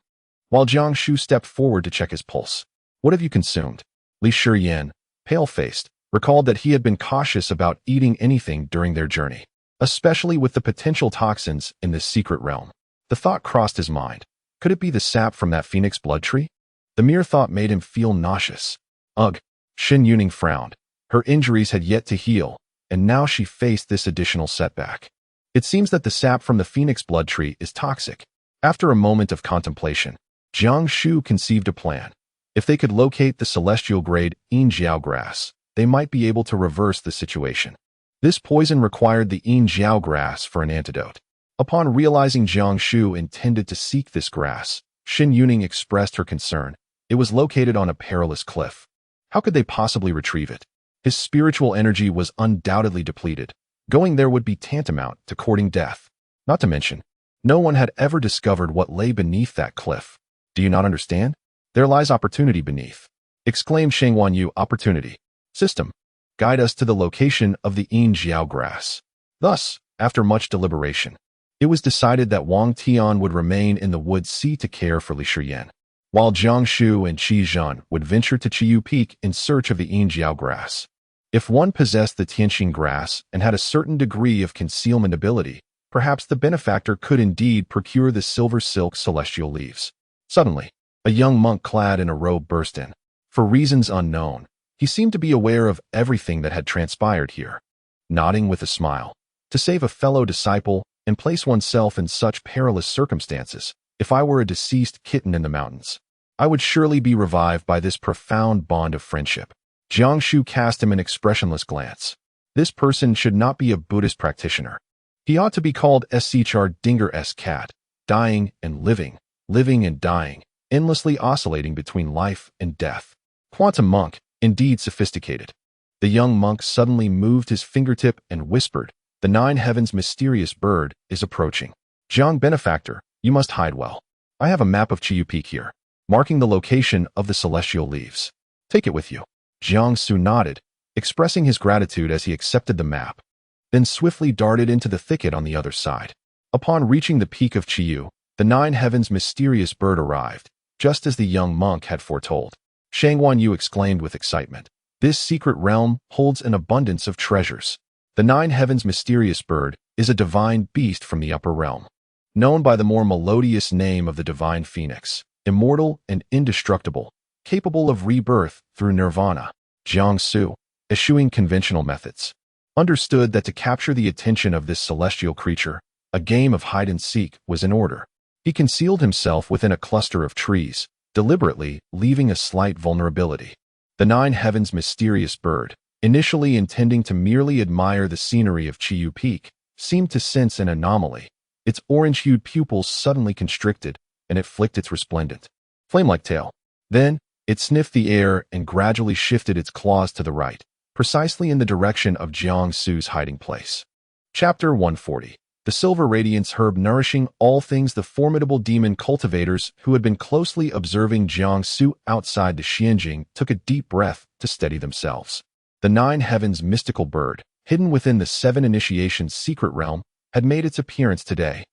while Jiangshu stepped forward to check his pulse. "What have you consumed?" Li Shiyan, pale-faced, recalled that he had been cautious about eating anything during their journey, especially with the potential toxins in this secret realm. The thought crossed his mind. Could it be the sap from that phoenix blood tree? The mere thought made him feel nauseous. Ugh, Xin Yuning frowned. Her injuries had yet to heal, and now she faced this additional setback. It seems that the sap from the phoenix blood tree is toxic. After a moment of contemplation, Jiangshu conceived a plan. If they could locate the celestial-grade Jiao grass, they might be able to reverse the situation. This poison required the Jiao grass for an antidote. Upon realizing Jiangshu intended to seek this grass, Xin Yuning expressed her concern. It was located on a perilous cliff. How could they possibly retrieve it? His spiritual energy was undoubtedly depleted. Going there would be tantamount to courting death. Not to mention, no one had ever discovered what lay beneath that cliff. Do you not understand? There lies opportunity beneath. Exclaimed Sheng Wanyu. Opportunity. System. Guide us to the location of the Jiao grass. Thus, after much deliberation, it was decided that Wang Tian would remain in the wood sea to care for Li Shiyan, while Jiangshu and Qi Zhan would venture to Chiyu Peak in search of the Jiao grass. If one possessed the Tianxing grass and had a certain degree of concealment ability, perhaps the benefactor could indeed procure the silver silk celestial leaves. Suddenly, a young monk clad in a robe burst in. For reasons unknown, he seemed to be aware of everything that had transpired here. Nodding with a smile, to save a fellow disciple and place oneself in such perilous circumstances, if I were a deceased kitten in the mountains, I would surely be revived by this profound bond of friendship. Jiangshu cast him an expressionless glance. This person should not be a Buddhist practitioner. He ought to be called Schar Dinger's cat, dying and living, living and dying, endlessly oscillating between life and death. Quantum monk, indeed sophisticated. The young monk suddenly moved his fingertip and whispered, The nine heavens mysterious bird is approaching. Jiang benefactor, you must hide well. I have a map of Chiyu Peak here, marking the location of the celestial leaves. Take it with you. Jiang Su nodded, expressing his gratitude as he accepted the map, then swiftly darted into the thicket on the other side. Upon reaching the peak of Chiyu, the nine heavens mysterious bird arrived, just as the young monk had foretold. Shangguan Yu exclaimed with excitement. This secret realm holds an abundance of treasures. The nine heavens mysterious bird is a divine beast from the upper realm, known by the more melodious name of the divine phoenix, immortal and indestructible, capable of rebirth through nirvana. Jiang Su, eschewing conventional methods, understood that to capture the attention of this celestial creature, a game of hide-and-seek was in order. He concealed himself within a cluster of trees, deliberately leaving a slight vulnerability. The nine heavens mysterious bird, initially intending to merely admire the scenery of Chiyu Peak, seemed to sense an anomaly. Its orange-hued pupils suddenly constricted, and it flicked its resplendent, flame-like tail. Then, it sniffed the air and gradually shifted its claws to the right, precisely in the direction of Jiang Su's hiding place. Chapter 140. The Silver Radiance Herb nourishing all things. The formidable demon cultivators who had been closely observing Jiang Su outside the Xianjing took a deep breath to steady themselves. The nine heavens mystical bird, hidden within the seven initiations secret realm, had made its appearance today.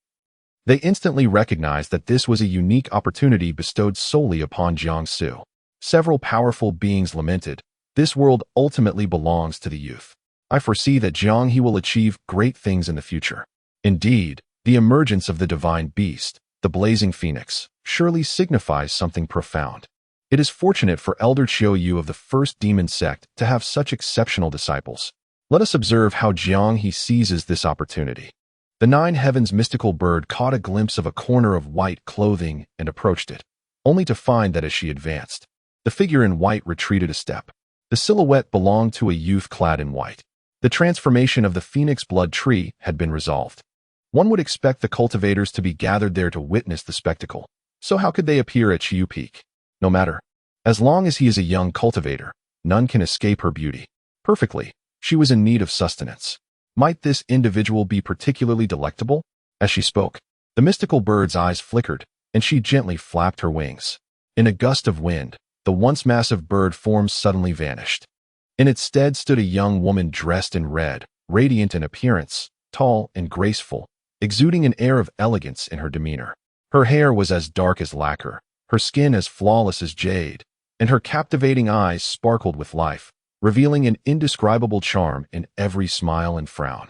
They instantly recognized that this was a unique opportunity bestowed solely upon Jiang Su. Several powerful beings lamented, "This world ultimately belongs to the youth. I foresee that Jiang He will achieve great things in the future." Indeed, the emergence of the divine beast, the blazing phoenix, surely signifies something profound. It is fortunate for Elder Chiu Yu of the first demon sect to have such exceptional disciples. Let us observe how Jiang He seizes this opportunity. The nine heavens mystical bird caught a glimpse of a corner of white clothing and approached it, only to find that as she advanced, the figure in white retreated a step. The silhouette belonged to a youth clad in white. The transformation of the phoenix blood tree had been resolved. One would expect the cultivators to be gathered there to witness the spectacle, so how could they appear at Chiyu Peak? No matter. As long as he is a young cultivator, none can escape her beauty. Perfectly, she was in need of sustenance. Might this individual be particularly delectable? As she spoke, the mystical bird's eyes flickered, and she gently flapped her wings. In a gust of wind, the once massive bird form suddenly vanished. In its stead stood a young woman dressed in red, radiant in appearance, tall and graceful, exuding an air of elegance in her demeanor. Her hair was as dark as lacquer, her skin as flawless as jade, and her captivating eyes sparkled with life, revealing an indescribable charm in every smile and frown.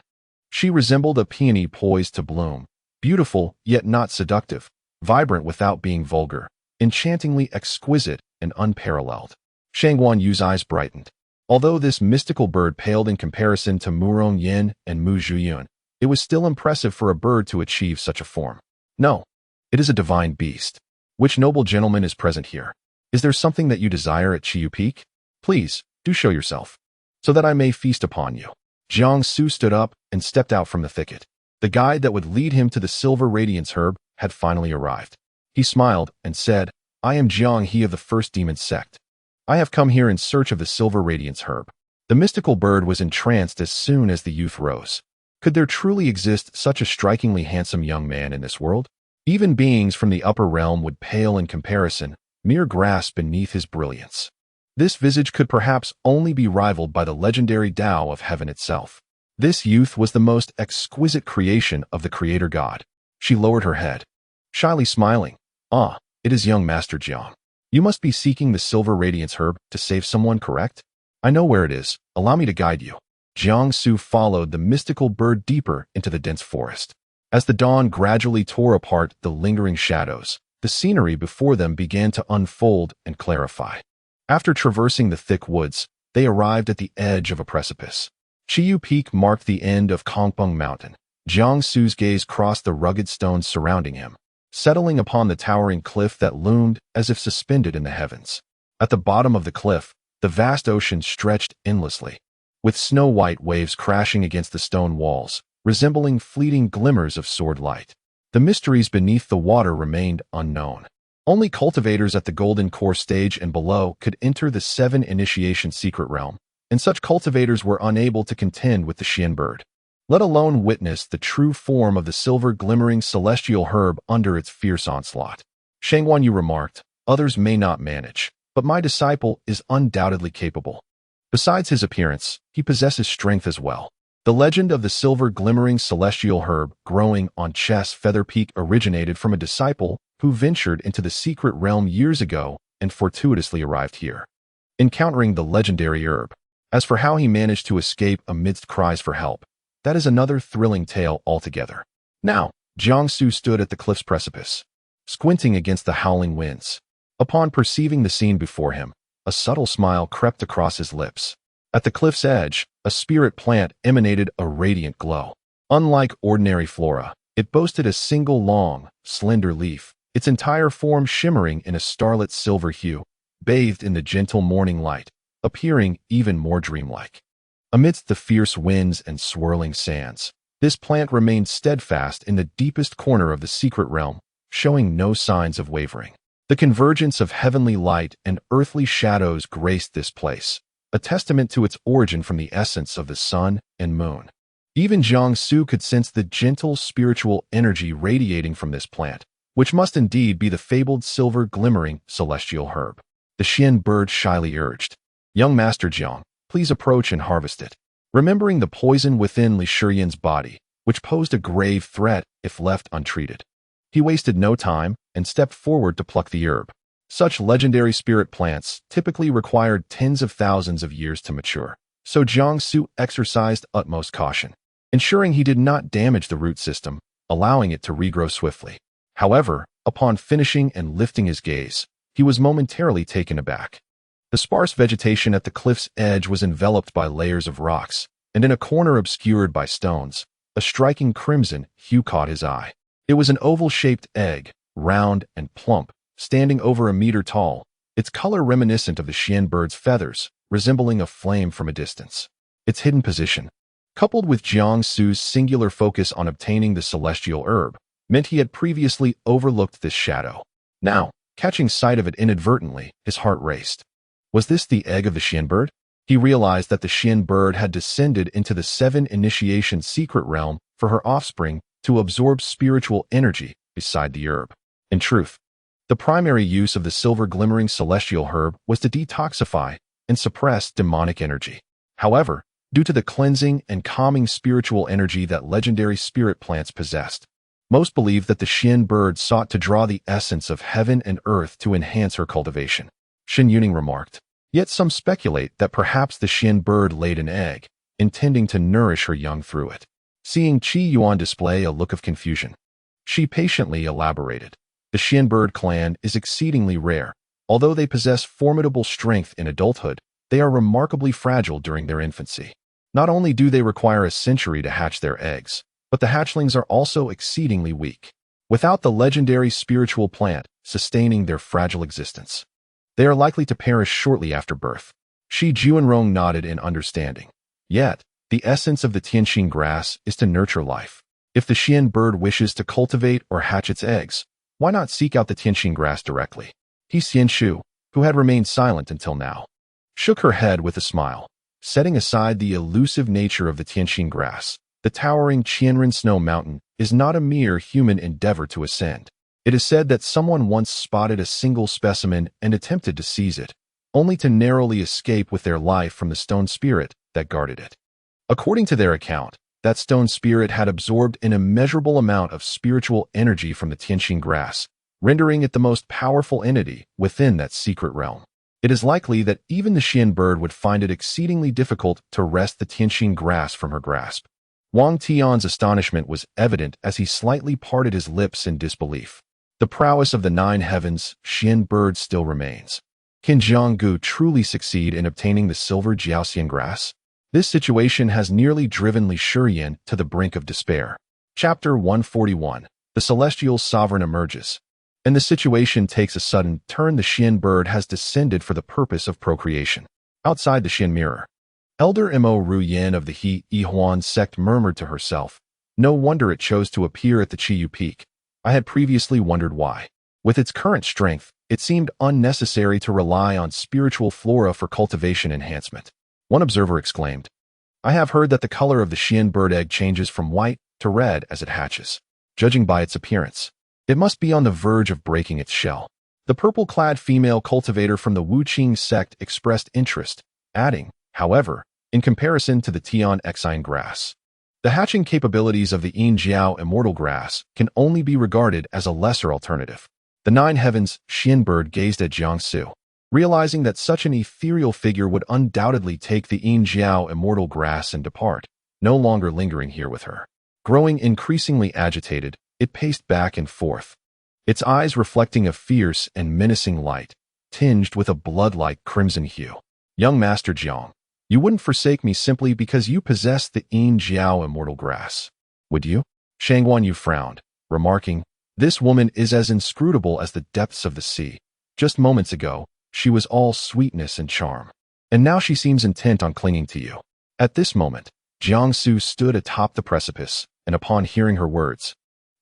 She resembled a peony poised to bloom, beautiful yet not seductive, vibrant without being vulgar, enchantingly exquisite and unparalleled. Shangguan Yu's eyes brightened. Although this mystical bird paled in comparison to Murong Yin and Mu Zhuyun, it was still impressive for a bird to achieve such a form. No, it is a divine beast. Which noble gentleman is present here? Is there something that you desire at Chiyu Peak? Please, do show yourself, so that I may feast upon you. Jiang Su stood up and stepped out from the thicket. The guide that would lead him to the Silver Radiance Herb had finally arrived. He smiled and said, "I am Jiang He of the First Demon Sect. I have come here in search of the Silver Radiance Herb." The mystical bird was entranced as soon as the youth rose. Could there truly exist such a strikingly handsome young man in this world? Even beings from the upper realm would pale in comparison, mere grass beneath his brilliance. This visage could perhaps only be rivaled by the legendary Tao of heaven itself. This youth was the most exquisite creation of the Creator God. She lowered her head, shyly smiling. "Ah, it is young Master Jiang. You must be seeking the Silver Radiance Herb to save someone, correct? I know where it is. Allow me to guide you." Jiang Su followed the mystical bird deeper into the dense forest. As the dawn gradually tore apart the lingering shadows, the scenery before them began to unfold and clarify. After traversing the thick woods, they arrived at the edge of a precipice. Chiyu Peak marked the end of Kongpeng Mountain. Jiang Su's gaze crossed the rugged stones surrounding him, settling upon the towering cliff that loomed as if suspended in the heavens. At the bottom of the cliff, the vast ocean stretched endlessly, with snow-white waves crashing against the stone walls, resembling fleeting glimmers of sword light. The mysteries beneath the water remained unknown. Only cultivators at the Golden Core stage and below could enter the seven initiation secret realm, and such cultivators were unable to contend with the Xian bird. let alone witness the true form of the silver glimmering celestial herb under its fierce onslaught. Shangguan Yu remarked, others may not manage, but my disciple is undoubtedly capable. Besides his appearance, he possesses strength as well. The legend of the silver glimmering celestial herb growing on Chess Feather Peak originated from a disciple who ventured into the secret realm years ago and fortuitously arrived here, encountering the legendary herb. As for how he managed to escape amidst cries for help, that is another thrilling tale altogether. Now, Jiangsu stood at the cliff's precipice, squinting against the howling winds. Upon perceiving the scene before him, a subtle smile crept across his lips. At the cliff's edge, a spirit plant emanated a radiant glow. Unlike ordinary flora, it boasted a single long, slender leaf, its entire form shimmering in a starlit silver hue, bathed in the gentle morning light, appearing even more dreamlike. Amidst the fierce winds and swirling sands, this plant remained steadfast in the deepest corner of the secret realm, showing no signs of wavering. The convergence of heavenly light and earthly shadows graced this place, a testament to its origin from the essence of the sun and moon. Even Jiangsu could sense the gentle spiritual energy radiating from this plant, which must indeed be the fabled silver glimmering celestial herb. The Xian bird shyly urged, young Master Jiang, please approach and harvest it. Remembering the poison within Li Shiyan's body, which posed a grave threat if left untreated, he wasted no time and stepped forward to pluck the herb. Such legendary spirit plants typically required tens of thousands of years to mature, so Jiangsu exercised utmost caution, ensuring he did not damage the root system, allowing it to regrow swiftly. However, upon finishing and lifting his gaze, he was momentarily taken aback. The sparse vegetation at the cliff's edge was enveloped by layers of rocks, and in a corner obscured by stones, a striking crimson hue caught his eye. It was an oval-shaped egg, round and plump, standing over a meter tall, its color reminiscent of the Xian bird's feathers, resembling a flame from a distance. Its hidden position, coupled with Jiangsu's singular focus on obtaining the celestial herb, meant he had previously overlooked this shadow. Now, catching sight of it inadvertently, his heart raced. Was this the egg of the Xian bird? He realized that the Xian bird had descended into the 7 initiation secret realm for her offspring to absorb spiritual energy beside the herb. In truth, the primary use of the silver glimmering celestial herb was to detoxify and suppress demonic energy. However, due to the cleansing and calming spiritual energy that legendary spirit plants possessed, most believe that the Xian bird sought to draw the essence of heaven and earth to enhance her cultivation. Shen Yuning remarked, yet some speculate that perhaps the Xian bird laid an egg, intending to nourish her young through it. Seeing Qi Yuan display a look of confusion, she patiently elaborated. The Xian bird clan is exceedingly rare. Although they possess formidable strength in adulthood, they are remarkably fragile during their infancy. Not only do they require a century to hatch their eggs, but the hatchlings are also exceedingly weak, without the legendary spiritual plant sustaining their fragile existence. They are likely to perish shortly after birth. Shi Juanrong nodded in understanding. Yet, the essence of the Tianxin grass is to nurture life. If the Xian bird wishes to cultivate or hatch its eggs, why not seek out the Tianxin grass directly? He Xianshu, who had remained silent until now, shook her head with a smile. Setting aside the elusive nature of the Tianxin grass, the towering Qianren Snow Mountain is not a mere human endeavor to ascend. It is said that someone once spotted a single specimen and attempted to seize it, only to narrowly escape with their life from the stone spirit that guarded it. According to their account, that stone spirit had absorbed an immeasurable amount of spiritual energy from the Tianxin grass, rendering it the most powerful entity within that secret realm. It is likely that even the Xian bird would find it exceedingly difficult to wrest the Tianxin grass from her grasp. Wang Tian's astonishment was evident as he slightly parted his lips in disbelief. The prowess of the 9 heavens Xian bird still remains. Can Jianggu truly succeed in obtaining the silver Jiaoxian grass? This situation has nearly driven Li Shiyan to the brink of despair. Chapter 141. The Celestial Sovereign emerges. And the situation takes a sudden turn. The Xian bird has descended for the purpose of procreation. Outside the Xian mirror, Elder Mo Ruyan of the He Yihuan sect murmured to herself, no wonder it chose to appear at the Qiyu Peak. I had previously wondered why. With its current strength, it seemed unnecessary to rely on spiritual flora for cultivation enhancement. One observer exclaimed, I have heard that the color of the Xian bird egg changes from white to red as it hatches. Judging by its appearance, it must be on the verge of breaking its shell. The purple-clad female cultivator from the Wuqing sect expressed interest, adding, however, in comparison to the Tian Exine grass, the hatching capabilities of the Yin Jiao immortal grass can only be regarded as a lesser alternative. The Nine Heavens Xian bird gazed at Jiangsu, realizing that such an ethereal figure would undoubtedly take the Yin Jiao immortal grass and depart, no longer lingering here with her. Growing increasingly agitated, it paced back and forth, its eyes reflecting a fierce and menacing light, tinged with a blood-like crimson hue. Young Master Jiang, you wouldn't forsake me simply because you possess the Yin Jiao immortal grass, would you? Shangguan Yu frowned, remarking, this woman is as inscrutable as the depths of the sea. Just moments ago, she was all sweetness and charm, and now she seems intent on clinging to you. At this moment, Jiangsu stood atop the precipice, and upon hearing her words,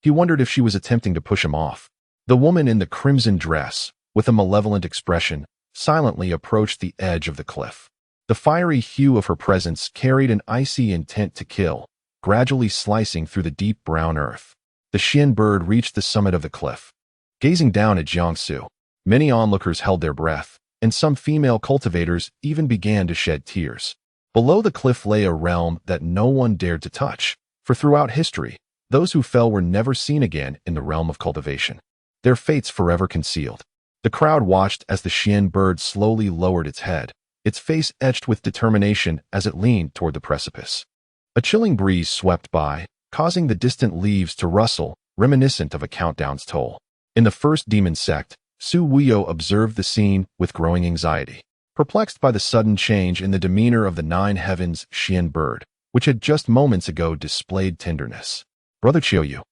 he wondered if she was attempting to push him off. The woman in the crimson dress, with a malevolent expression, silently approached the edge of the cliff. The fiery hue of her presence carried an icy intent to kill, gradually slicing through the deep brown earth. The Xian bird reached the summit of the cliff. Gazing down at Jiangsu, many onlookers held their breath, and some female cultivators even began to shed tears. Below the cliff lay a realm that no one dared to touch, for throughout history, those who fell were never seen again in the realm of cultivation, their fates forever concealed. The crowd watched as the Xian bird slowly lowered its head, its face etched with determination as it leaned toward the precipice. A chilling breeze swept by, causing the distant leaves to rustle, reminiscent of a countdown's toll. In the first demon sect, Su Wuyo observed the scene with growing anxiety, perplexed by the sudden change in the demeanor of the Nine Heavens Xian bird, which had just moments ago displayed tenderness. Brother Qiuyu,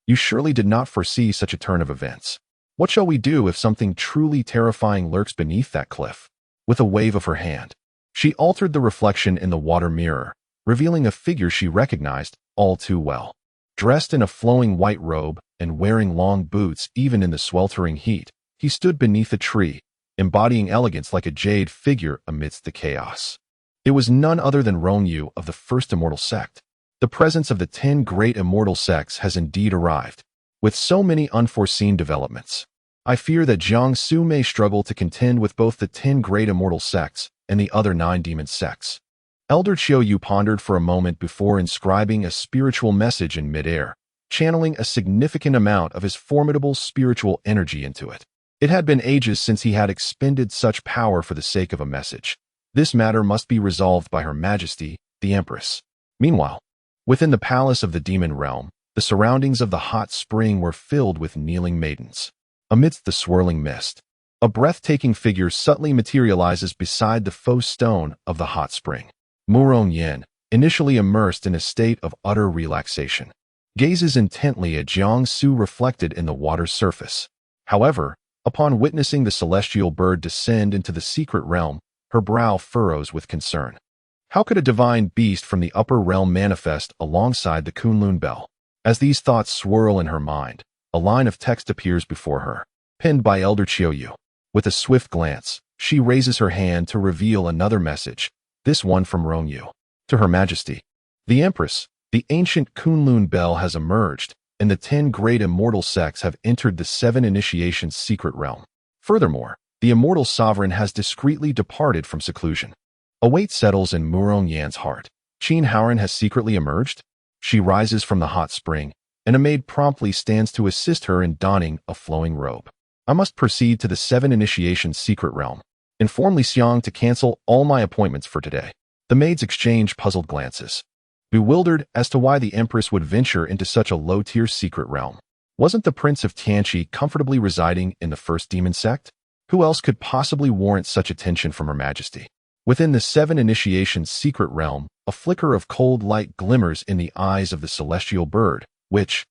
you surely did not foresee such a turn of events. What shall we do if something truly terrifying lurks beneath that cliff? With a wave of her hand, she altered the reflection in the water mirror, revealing a figure she recognized all too well. Dressed in a flowing white robe and wearing long boots even in the sweltering heat, he stood beneath a tree, embodying elegance like a jade figure amidst the chaos. It was none other than Rongyu of the First Immortal Sect. The presence of the 10 great immortal sects has indeed arrived. With so many unforeseen developments, I fear that Jiangsu may struggle to contend with both the 10 great immortal sects and the other 9 demon sects. Elder Qiuyu pondered for a moment before inscribing a spiritual message in midair, channeling a significant amount of his formidable spiritual energy into it. It had been ages since he had expended such power for the sake of a message. This matter must be resolved by Her Majesty, the Empress. Meanwhile, within the palace of the demon realm, the surroundings of the hot spring were filled with kneeling maidens. Amidst the swirling mist, a breathtaking figure subtly materializes beside the faux stone of the hot spring. Murong Yin, initially immersed in a state of utter relaxation, gazes intently at Jiangsu reflected in the water's surface. However, upon witnessing the celestial bird descend into the secret realm, her brow furrows with concern. How could a divine beast from the upper realm manifest alongside the Kunlun bell? As these thoughts swirl in her mind, a line of text appears before her, penned by Elder Qiuyu. With a swift glance, she raises her hand to reveal another message, this one from Rongyu. To Her Majesty, the Empress, the ancient Kunlun bell has emerged, and the 10 great immortal sects have entered the 7 initiations secret realm. Furthermore, the immortal sovereign has discreetly departed from seclusion. A weight settles in Murong Yan's heart. Qin Haoran has secretly emerged? She rises from the hot spring, and a maid promptly stands to assist her in donning a flowing robe. I must proceed to the 7 initiations secret realm. Inform Li Xiang to cancel all my appointments for today. The maids exchange puzzled glances, bewildered as to why the Empress would venture into such a low-tier secret realm. Wasn't the Prince of Tianqi comfortably residing in the first demon sect? Who else could possibly warrant such attention from Her Majesty? Within the 7 initiations secret realm, a flicker of cold light glimmers in the eyes of the celestial bird, which,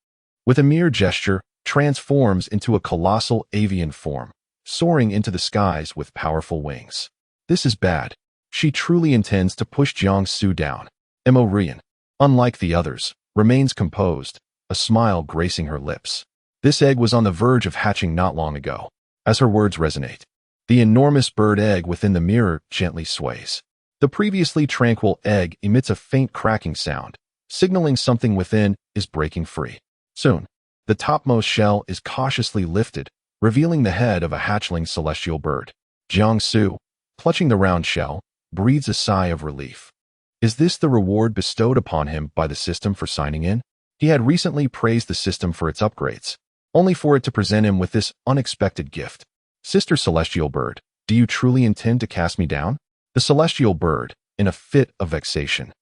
with a mere gesture, transforms into a colossal avian form, soaring into the skies with powerful wings. This is bad. She truly intends to push Jiangsu down. Mo Rian, unlike the others, remains composed, a smile gracing her lips. This egg was on the verge of hatching not long ago. As her words resonate, the enormous bird egg within the mirror gently sways. The previously tranquil egg emits a faint cracking sound, signaling something within is breaking free. Soon, the topmost shell is cautiously lifted, revealing the head of a hatchling celestial bird. Jiangsu, clutching the round shell, breathes a sigh of relief. Is this the reward bestowed upon him by the system for signing in? He had recently praised the system for its upgrades, only for it to present him with this unexpected gift. Sister Celestial Bird, do you truly intend to cast me down? The Celestial Bird, in a fit of vexation,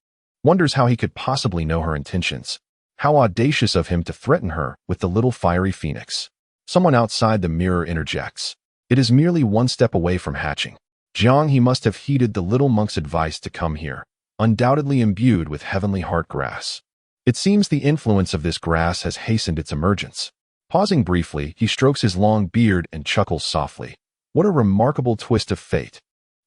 wonders how he could possibly know her intentions. How audacious of him to threaten her with the little fiery phoenix. Someone outside the mirror interjects. It is merely one step away from hatching. Jiang, he must have heeded the little monk's advice to come here, undoubtedly imbued with heavenly heart grass. It seems the influence of this grass has hastened its emergence. Pausing briefly, he strokes his long beard and chuckles softly. What a remarkable twist of fate.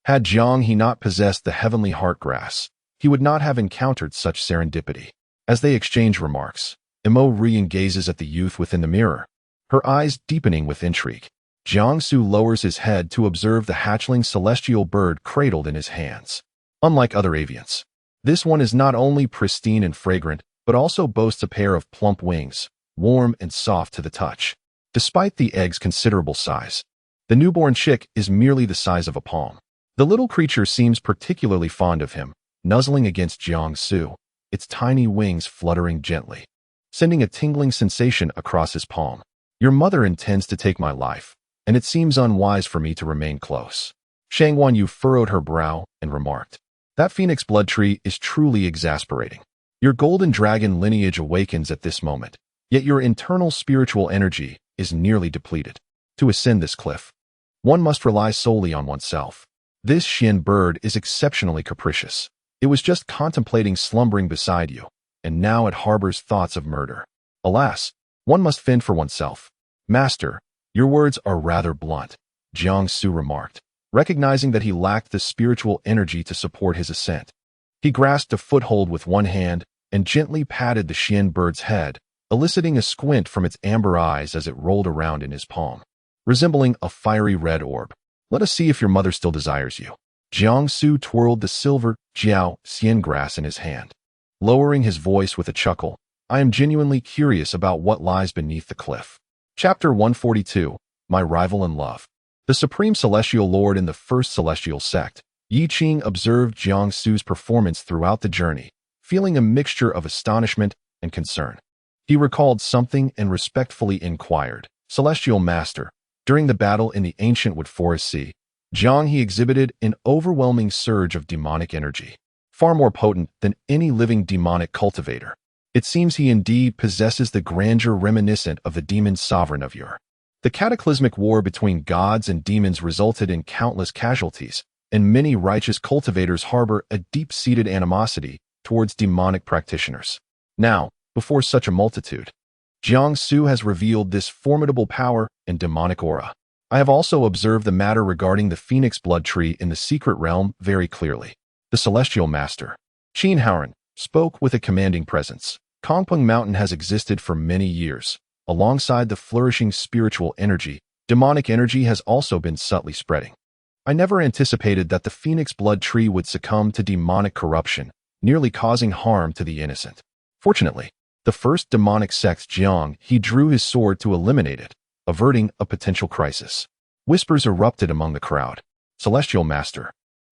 Had Jiang he not possessed the heavenly heart grass, he would not have encountered such serendipity. As they exchange remarks, Emo re-gazes at the youth within the mirror, her eyes deepening with intrigue. Jiangsu lowers his head to observe the hatchling celestial bird cradled in his hands. Unlike other avians, this one is not only pristine and fragrant, but also boasts a pair of plump wings, warm and soft to the touch. Despite the egg's considerable size, the newborn chick is merely the size of a palm. The little creature seems particularly fond of him, nuzzling against Jiangsu, its tiny wings fluttering gently, sending a tingling sensation across his palm. Your mother intends to take my life, and it seems unwise for me to remain close. Shang Wanyu furrowed her brow and remarked, that phoenix blood tree is truly exasperating. Your golden dragon lineage awakens at this moment, yet your internal spiritual energy is nearly depleted. To ascend this cliff, one must rely solely on oneself. This Xian bird is exceptionally capricious. It was just contemplating slumbering beside you, and now it harbors thoughts of murder. Alas, one must fend for oneself. Master, your words are rather blunt, Jiangsu remarked, recognizing that he lacked the spiritual energy to support his ascent. He grasped a foothold with one hand and gently patted the Xian bird's head, eliciting a squint from its amber eyes as it rolled around in his palm, resembling a fiery red orb. Let us see if your mother still desires you. Jiangsu twirled the silver jiao xian grass in his hand, lowering his voice with a chuckle. I am genuinely curious about what lies beneath the cliff. Chapter 142, My Rival in Love. The Supreme Celestial Lord in the First Celestial Sect, Yi Qing observed Jiangsu's performance throughout the journey, feeling a mixture of astonishment and concern. He recalled something and respectfully inquired, Celestial Master, during the battle in the ancient Wood Forest Sea, Jiang he exhibited an overwhelming surge of demonic energy, far more potent than any living demonic cultivator. It seems he indeed possesses the grandeur reminiscent of the demon sovereign of yore. The cataclysmic war between gods and demons resulted in countless casualties, and many righteous cultivators harbor a deep-seated animosity towards demonic practitioners. Now, before such a multitude, Jiangsu has revealed this formidable power and demonic aura. I have also observed the matter regarding the phoenix blood tree in the secret realm very clearly. The Celestial Master, Qin Haoran, spoke with a commanding presence. Kongpeng Mountain has existed for many years. Alongside the flourishing spiritual energy, demonic energy has also been subtly spreading. I never anticipated that the phoenix blood tree would succumb to demonic corruption, nearly causing harm to the innocent. Fortunately, the first demonic sect Jiang, he drew his sword to eliminate it, averting a potential crisis. Whispers erupted among the crowd. Celestial Master,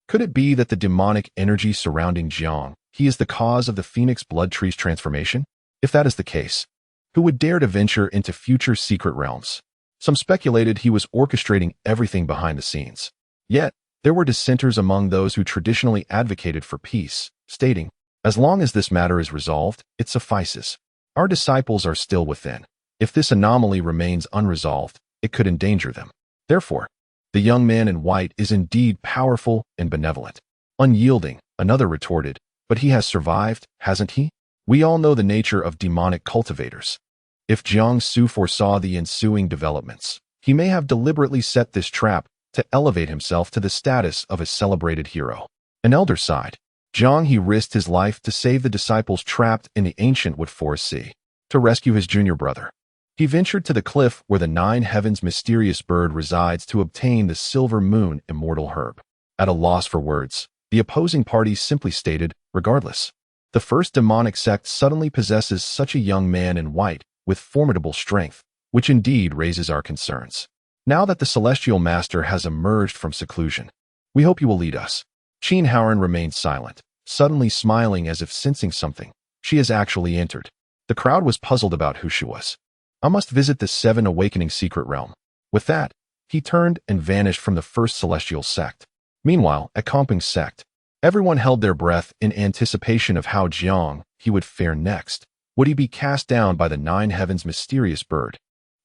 could it be that the demonic energy surrounding Jiang, he is the cause of the phoenix blood tree's transformation? If that is the case, who would dare to venture into future secret realms? Some speculated he was orchestrating everything behind the scenes. Yet, there were dissenters among those who traditionally advocated for peace, stating, as long as this matter is resolved, it suffices. Our disciples are still within. If this anomaly remains unresolved, it could endanger them. Therefore, the young man in white is indeed powerful and benevolent. Unyielding, another retorted, but he has survived, hasn't he? We all know the nature of demonic cultivators. If Jiangsu foresaw the ensuing developments, he may have deliberately set this trap to elevate himself to the status of a celebrated hero. An elder sighed. Jiang he risked his life to save the disciples trapped in the ancient Wood Forest Sea, to rescue his junior brother. He ventured to the cliff where the Nine Heavens mysterious bird resides to obtain the silver moon immortal herb. At a loss for words, The opposing parties simply stated, regardless. The first demonic sect suddenly possesses such a young man in white with formidable strength, which indeed raises our concerns. Now that the Celestial Master has emerged from seclusion, we hope you will lead us. Qin Haoran remained silent, suddenly smiling as if sensing something. She has actually entered. The crowd was puzzled about who she was. I must visit the 7 awakening secret realm. With that, he turned and vanished from the first celestial sect. Meanwhile, at Komping's sect, everyone held their breath in anticipation of how Jiang he would fare next. Would he be cast down by the 9 heavens' mysterious bird?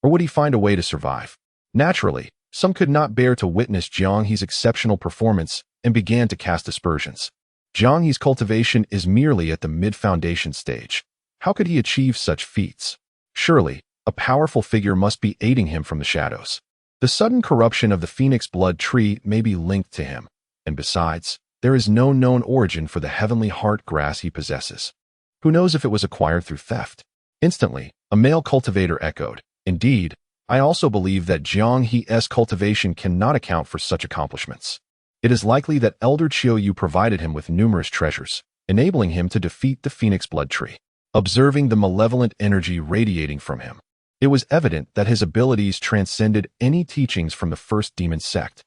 Or would he find a way to survive? Naturally, some could not bear to witness Jiang He's exceptional performance and began to cast aspersions. Jiang He's cultivation is merely at the mid-foundation stage. How could he achieve such feats? Surely, a powerful figure must be aiding him from the shadows. The sudden corruption of the phoenix blood tree may be linked to him, and besides, there is no known origin for the heavenly heart grass he possesses. Who knows if it was acquired through theft? Instantly, a male cultivator echoed, "Indeed, I also believe that Jiang He's cultivation cannot account for such accomplishments. It is likely that Elder Qiu provided him with numerous treasures, enabling him to defeat the phoenix blood tree." Observing the malevolent energy radiating from him, it was evident that his abilities transcended any teachings from the first demon sect.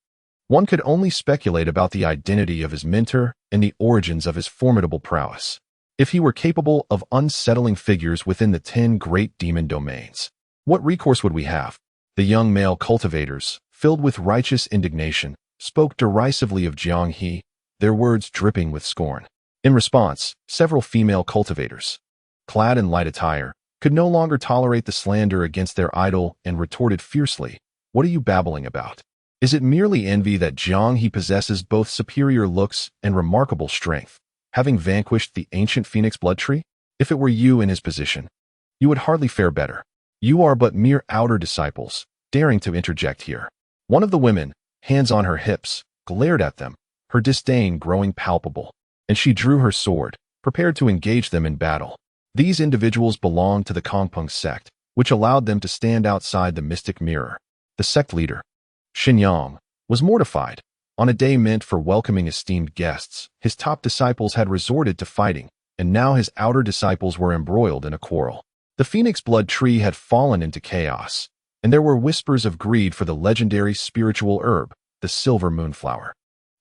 One could only speculate about the identity of his mentor and the origins of his formidable prowess. If he were capable of unsettling figures within the 10 great demon domains, what recourse would we have? The young male cultivators, filled with righteous indignation, spoke derisively of Jiang He, their words dripping with scorn. In response, several female cultivators, clad in light attire, could no longer tolerate the slander against their idol and retorted fiercely, "What are you babbling about? Is it merely envy that Jiang He possesses both superior looks and remarkable strength, having vanquished the ancient phoenix blood tree? If it were you in his position, you would hardly fare better. You are but mere outer disciples, daring to interject here." One of the women, hands on her hips, glared at them, her disdain growing palpable, and she drew her sword, prepared to engage them in battle. These individuals belonged to the Komping sect, which allowed them to stand outside the mystic mirror. The sect leader, Xinyang, was mortified. On a day meant for welcoming esteemed guests, his top disciples had resorted to fighting, and now his outer disciples were embroiled in a quarrel. The phoenix blood tree had fallen into chaos, and there were whispers of greed for the legendary spiritual herb, the silver moonflower.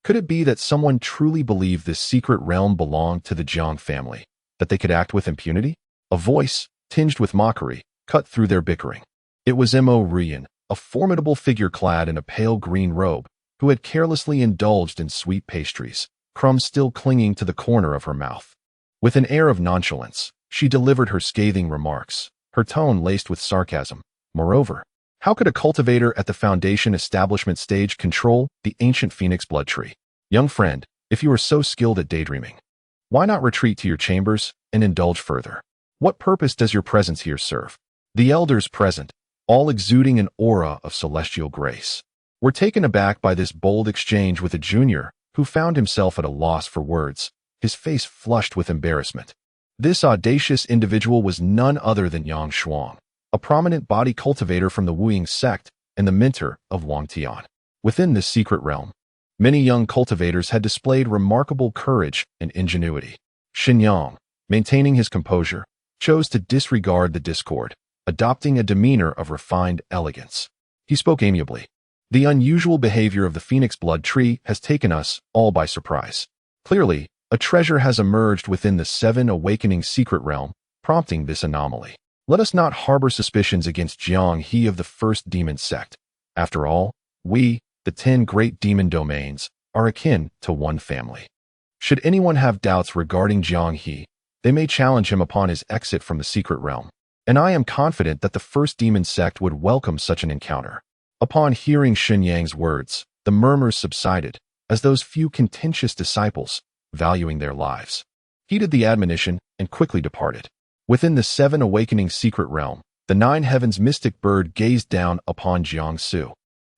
Could it be that someone truly believed this secret realm belonged to the Jiang family, that they could act with impunity? A voice, tinged with mockery, cut through their bickering. It was Mo Rian, a formidable figure clad in a pale green robe, who had carelessly indulged in sweet pastries, crumbs still clinging to the corner of her mouth. With an air of nonchalance, she delivered her scathing remarks, her tone laced with sarcasm. Moreover, how could a cultivator at the foundation establishment stage control the ancient phoenix blood tree? Young friend, if you are so skilled at daydreaming, why not retreat to your chambers and indulge further? What purpose does your presence here serve? The elders present, all exuding an aura of celestial grace, were taken aback by this bold exchange with a junior who found himself at a loss for words, his face flushed with embarrassment. This audacious individual was none other than Yang Shuang, a prominent body cultivator from the Wuying sect and the mentor of Wang Tian. Within this secret realm, many young cultivators had displayed remarkable courage and ingenuity. Xinyang, maintaining his composure, chose to disregard the discord, adopting a demeanor of refined elegance. He spoke amiably. The unusual behavior of the phoenix blood tree has taken us all by surprise. Clearly, a treasure has emerged within the 7 awakening secret realm, prompting this anomaly. Let us not harbor suspicions against Jiang He of the first demon sect. After all, we, the 10 great demon domains, are akin to one family. Should anyone have doubts regarding Jiang He, they may challenge him upon his exit from the secret realm, and I am confident that the first demon sect would welcome such an encounter. Upon hearing Xinyang's words, the murmurs subsided, as those few contentious disciples, valuing their lives, heeded the admonition and quickly departed. Within the 7 awakening secret realm, the 9 heavens mystic bird gazed down upon Jiang Su,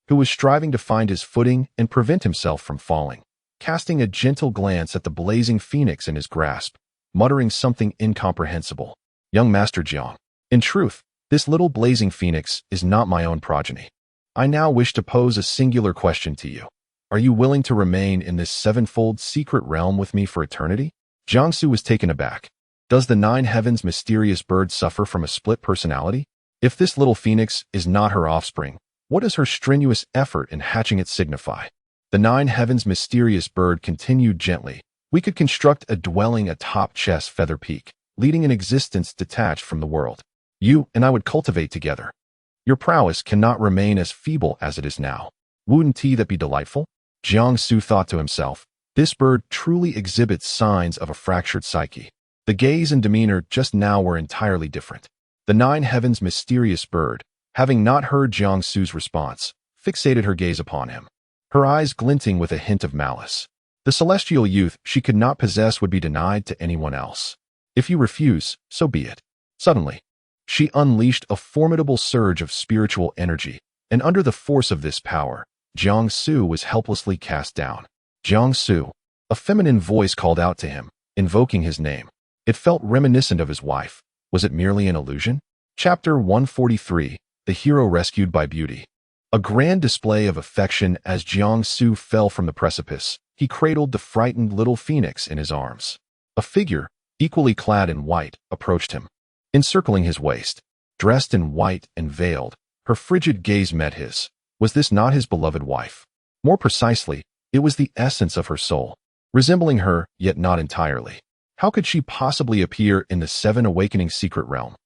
who was striving to find his footing and prevent himself from falling, casting a gentle glance at the blazing phoenix in his grasp, muttering something incomprehensible. Young Master Jiang, in truth, this little blazing phoenix is not my own progeny. I now wish to pose a singular question to you. Are you willing to remain in this sevenfold secret realm with me for eternity? Jiangsu was taken aback. Does the nine heavens mysterious bird suffer from a split personality? If this little phoenix is not her offspring, what does her strenuous effort in hatching it signify? The nine heavens mysterious bird continued gently. We could construct a dwelling atop Chest Feather Peak, leading an existence detached from the world. You and I would cultivate together. Your prowess cannot remain as feeble as it is now. Wouldn't that be delightful? Jiangsu thought to himself. This bird truly exhibits signs of a fractured psyche. The gaze and demeanor just now were entirely different. The nine heavens mysterious bird, having not heard Jiangsu's response, fixated her gaze upon him, her eyes glinting with a hint of malice. The celestial youth she could not possess would be denied to anyone else. If you refuse, so be it. Suddenly, she unleashed a formidable surge of spiritual energy, and under the force of this power, Jiangsu was helplessly cast down. Jiangsu, a feminine voice called out to him, invoking his name. It felt reminiscent of his wife. Was it merely an illusion? Chapter 143, The Hero Rescued by Beauty. A grand display of affection as Jiangsu fell from the precipice. He cradled the frightened little phoenix in his arms. A figure, equally clad in white, approached him. Encircling his waist, dressed in white and veiled, her frigid gaze met his. Was this not his beloved wife? More precisely, it was the essence of her soul, resembling her, yet not entirely. How could she possibly appear in the seven awakening secret realm?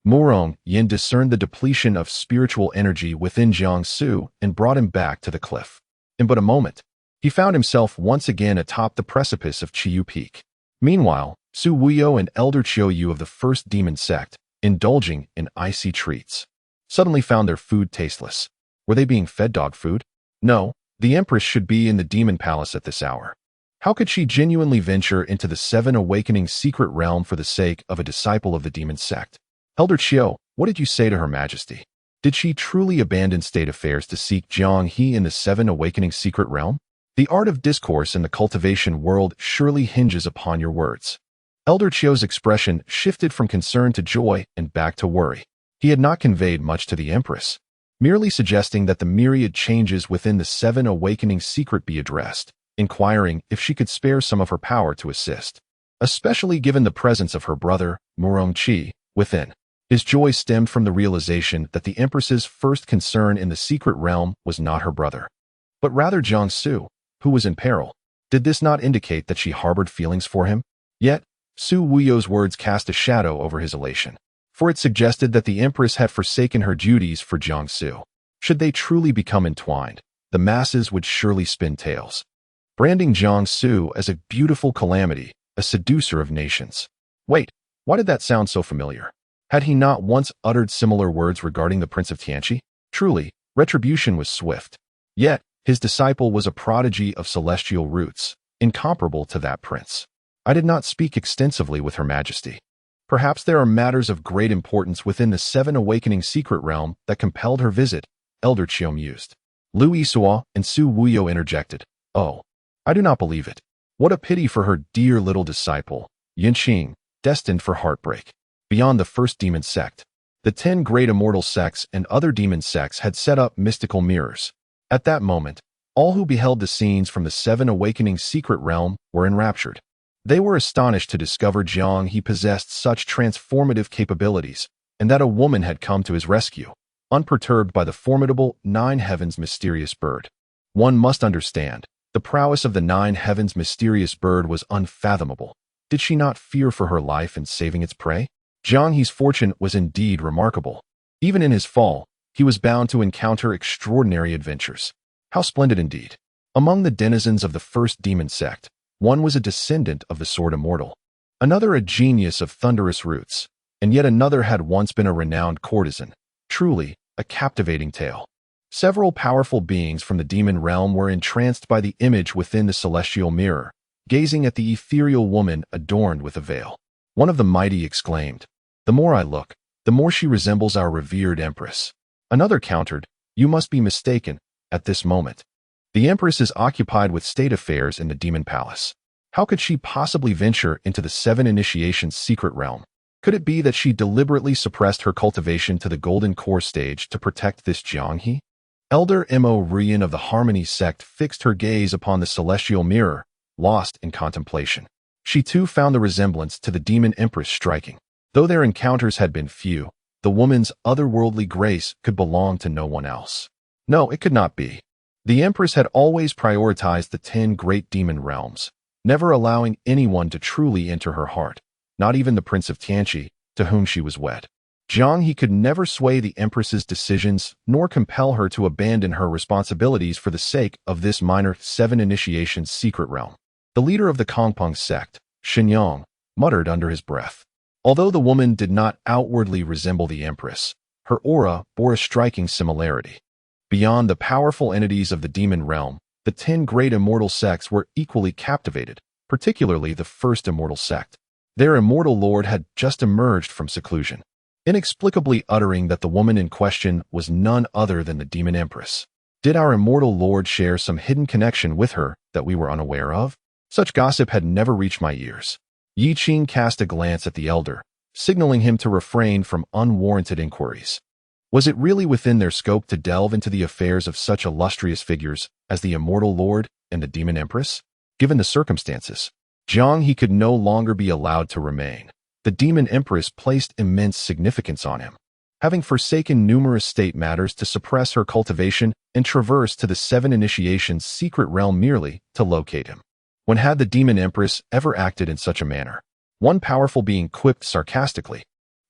Murong Yin discerned the depletion of spiritual energy within Jiangsu and brought him back to the cliff. In but a moment, he found himself once again atop the precipice of Chiyu Peak. Meanwhile, Su Wuyo and Elder Chiu of the first demon sect, indulging in icy treats, suddenly found their food tasteless. Were they being fed dog food? No, the Empress should be in the demon palace at this hour. How could she genuinely venture into the seven awakening secret realm for the sake of a disciple of the demon sect? Elder Chiu, what did you say to Her Majesty? Did she truly abandon state affairs to seek Jiang He in the seven awakening secret realm? The art of discourse in the cultivation world surely hinges upon your words. Elder Chiu's expression shifted from concern to joy and back to worry. He had not conveyed much to the Empress, merely suggesting that the myriad changes within the seven awakening secret be addressed, inquiring if she could spare some of her power to assist, especially given the presence of her brother, Murong Qi, within. His joy stemmed from the realization that the Empress's first concern in the secret realm was not her brother, but rather Jiangsu, who was in peril. Did this not indicate that she harbored feelings for him? Yet, Su Wuyo's words cast a shadow over his elation, for it suggested that the Empress had forsaken her duties for Jiangsu. Should they truly become entwined, the masses would surely spin tales, branding Jiangsu as a beautiful calamity, a seducer of nations. Wait, why did that sound so familiar? Had he not once uttered similar words regarding the Prince of Tianqi? Truly, retribution was swift. Yet, his disciple was a prodigy of celestial roots, incomparable to that prince. I did not speak extensively with Her Majesty. Perhaps there are matters of great importance within the seven awakening secret realm that compelled her visit, Elder Chiu mused. Lu Yisuo and Su Wuyo interjected. Oh, I do not believe it. What a pity for her dear little disciple, Yinqing, destined for heartbreak. Beyond the first demon sect, the 10 great immortal sects and other demon sects had set up mystical mirrors. At that moment, all who beheld the scenes from the seven awakening secret realm were enraptured. They were astonished to discover Jiang He possessed such transformative capabilities, and that a woman had come to his rescue, unperturbed by the formidable nine heavens mysterious bird. One must understand, the prowess of the nine heavens mysterious bird was unfathomable. Did she not fear for her life in saving its prey? Jiang He's fortune was indeed remarkable. Even in his fall, he was bound to encounter extraordinary adventures. How splendid indeed! Among the denizens of the first demon sect, one was a descendant of the Sword Immortal, another a genius of thunderous roots, and yet another had once been a renowned courtesan. Truly, a captivating tale. Several powerful beings from the demon realm were entranced by the image within the celestial mirror, gazing at the ethereal woman adorned with a veil. One of the mighty exclaimed, "The more I look, the more she resembles our revered Empress." Another countered, "You must be mistaken, at this moment. The Empress is occupied with state affairs in the demon palace. How could she possibly venture into the seven initiations secret realm? Could it be that she deliberately suppressed her cultivation to the golden core stage to protect this Jiang He?" Elder Mo Rian of the Harmony Sect fixed her gaze upon the celestial mirror, lost in contemplation. She too found the resemblance to the demon Empress striking. Though their encounters had been few, the woman's otherworldly grace could belong to no one else. No, it could not be. The Empress had always prioritized the 10 great demon realms, never allowing anyone to truly enter her heart, not even the Prince of Tianqi, to whom she was wed. Jiang He could never sway the Empress's decisions nor compel her to abandon her responsibilities for the sake of this minor 7 initiation's secret realm. The leader of the Kongpeng sect, Shenyang, muttered under his breath. Although the woman did not outwardly resemble the Empress, her aura bore a striking similarity. Beyond the powerful entities of the demon realm, the 10 great immortal sects were equally captivated, particularly the first immortal sect. Their immortal lord had just emerged from seclusion, inexplicably uttering that the woman in question was none other than the demon Empress. Did our immortal lord share some hidden connection with her that we were unaware of? Such gossip had never reached my ears. Yi Qing cast a glance at the elder, signaling him to refrain from unwarranted inquiries. Was it really within their scope to delve into the affairs of such illustrious figures as the immortal lord and the demon Empress? Given the circumstances, Jiang He could no longer be allowed to remain. The demon Empress placed immense significance on him, having forsaken numerous state matters to suppress her cultivation and traverse to the 7 initiation's secret realm merely to locate him. When had the demon Empress ever acted in such a manner? One powerful being quipped sarcastically,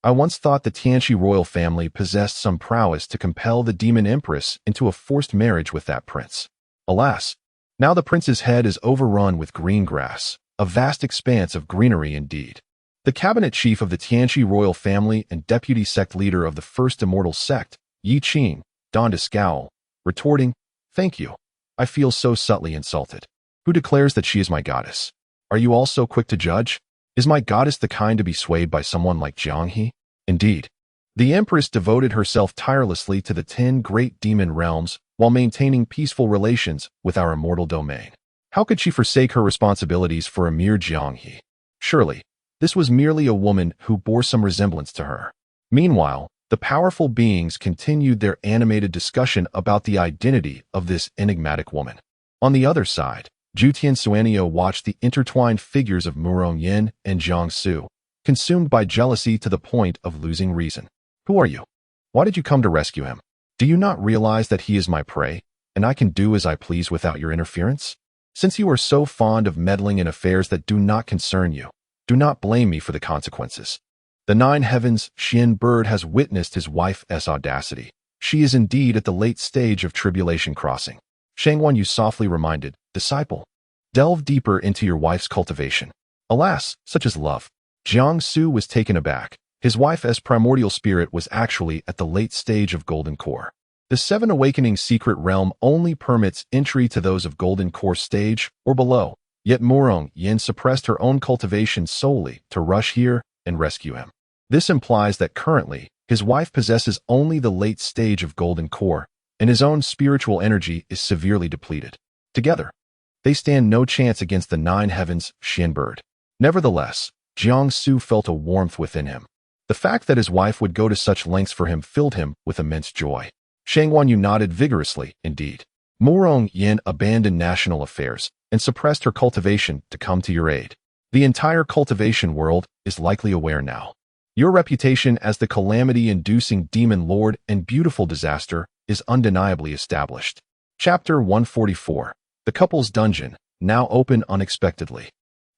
I once thought the Tianqi royal family possessed some prowess to compel the demon Empress into a forced marriage with that prince. Alas, now the prince's head is overrun with green grass, a vast expanse of greenery indeed. The cabinet chief of the Tianqi royal family and deputy sect leader of the first immortal sect, Yi Qing, donned a scowl, retorting, Thank you. I feel so subtly insulted. Who declares that she is my goddess? Are you all so quick to judge? Is my goddess the kind to be swayed by someone like Jiang He? Indeed. The Empress devoted herself tirelessly to the 10 great demon realms while maintaining peaceful relations with our immortal domain. How could she forsake her responsibilities for a mere Jiang He? Surely, this was merely a woman who bore some resemblance to her. Meanwhile, the powerful beings continued their animated discussion about the identity of this enigmatic woman. On the other side, Zhu Tianxuanio watched the intertwined figures of Murong Yin and Jiang Su, consumed by jealousy to the point of losing reason. Who are you? Why did you come to rescue him? Do you not realize that he is my prey, and I can do as I please without your interference? Since you are so fond of meddling in affairs that do not concern you, do not blame me for the consequences. The 9 heavens Xian bird has witnessed his wife's audacity. She is indeed at the late stage of tribulation crossing. Shangwan Yu softly reminded, Disciple, delve deeper into your wife's cultivation. Alas, such is love. Jiang Su was taken aback. His wife's primordial spirit was actually at the late stage of golden core. The 7 awakening secret realm only permits entry to those of golden core stage or below, yet Murong Yin suppressed her own cultivation solely to rush here and rescue him. This implies that currently, his wife possesses only the late stage of golden core, and his own spiritual energy is severely depleted. Together, they stand no chance against the 9 heavens Xian bird. Nevertheless, Jiang Su felt a warmth within him. The fact that his wife would go to such lengths for him filled him with immense joy. Shangwan Yu nodded vigorously, indeed. Murong Yin abandoned national affairs and suppressed her cultivation to come to your aid. The entire cultivation world is likely aware now. Your reputation as the calamity-inducing demon lord and beautiful disaster is undeniably established. Chapter 144. The Couple's Dungeon, now open unexpectedly.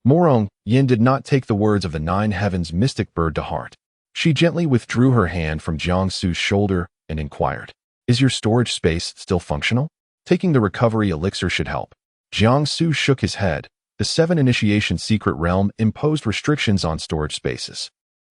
Murong Yin did not take the words of the 9 heavens mystic bird to heart. She gently withdrew her hand from Jiang Su's shoulder and inquired, Is your storage space still functional? Taking the recovery elixir should help. Jiang Su shook his head. The 7 initiation secret realm imposed restrictions on storage spaces.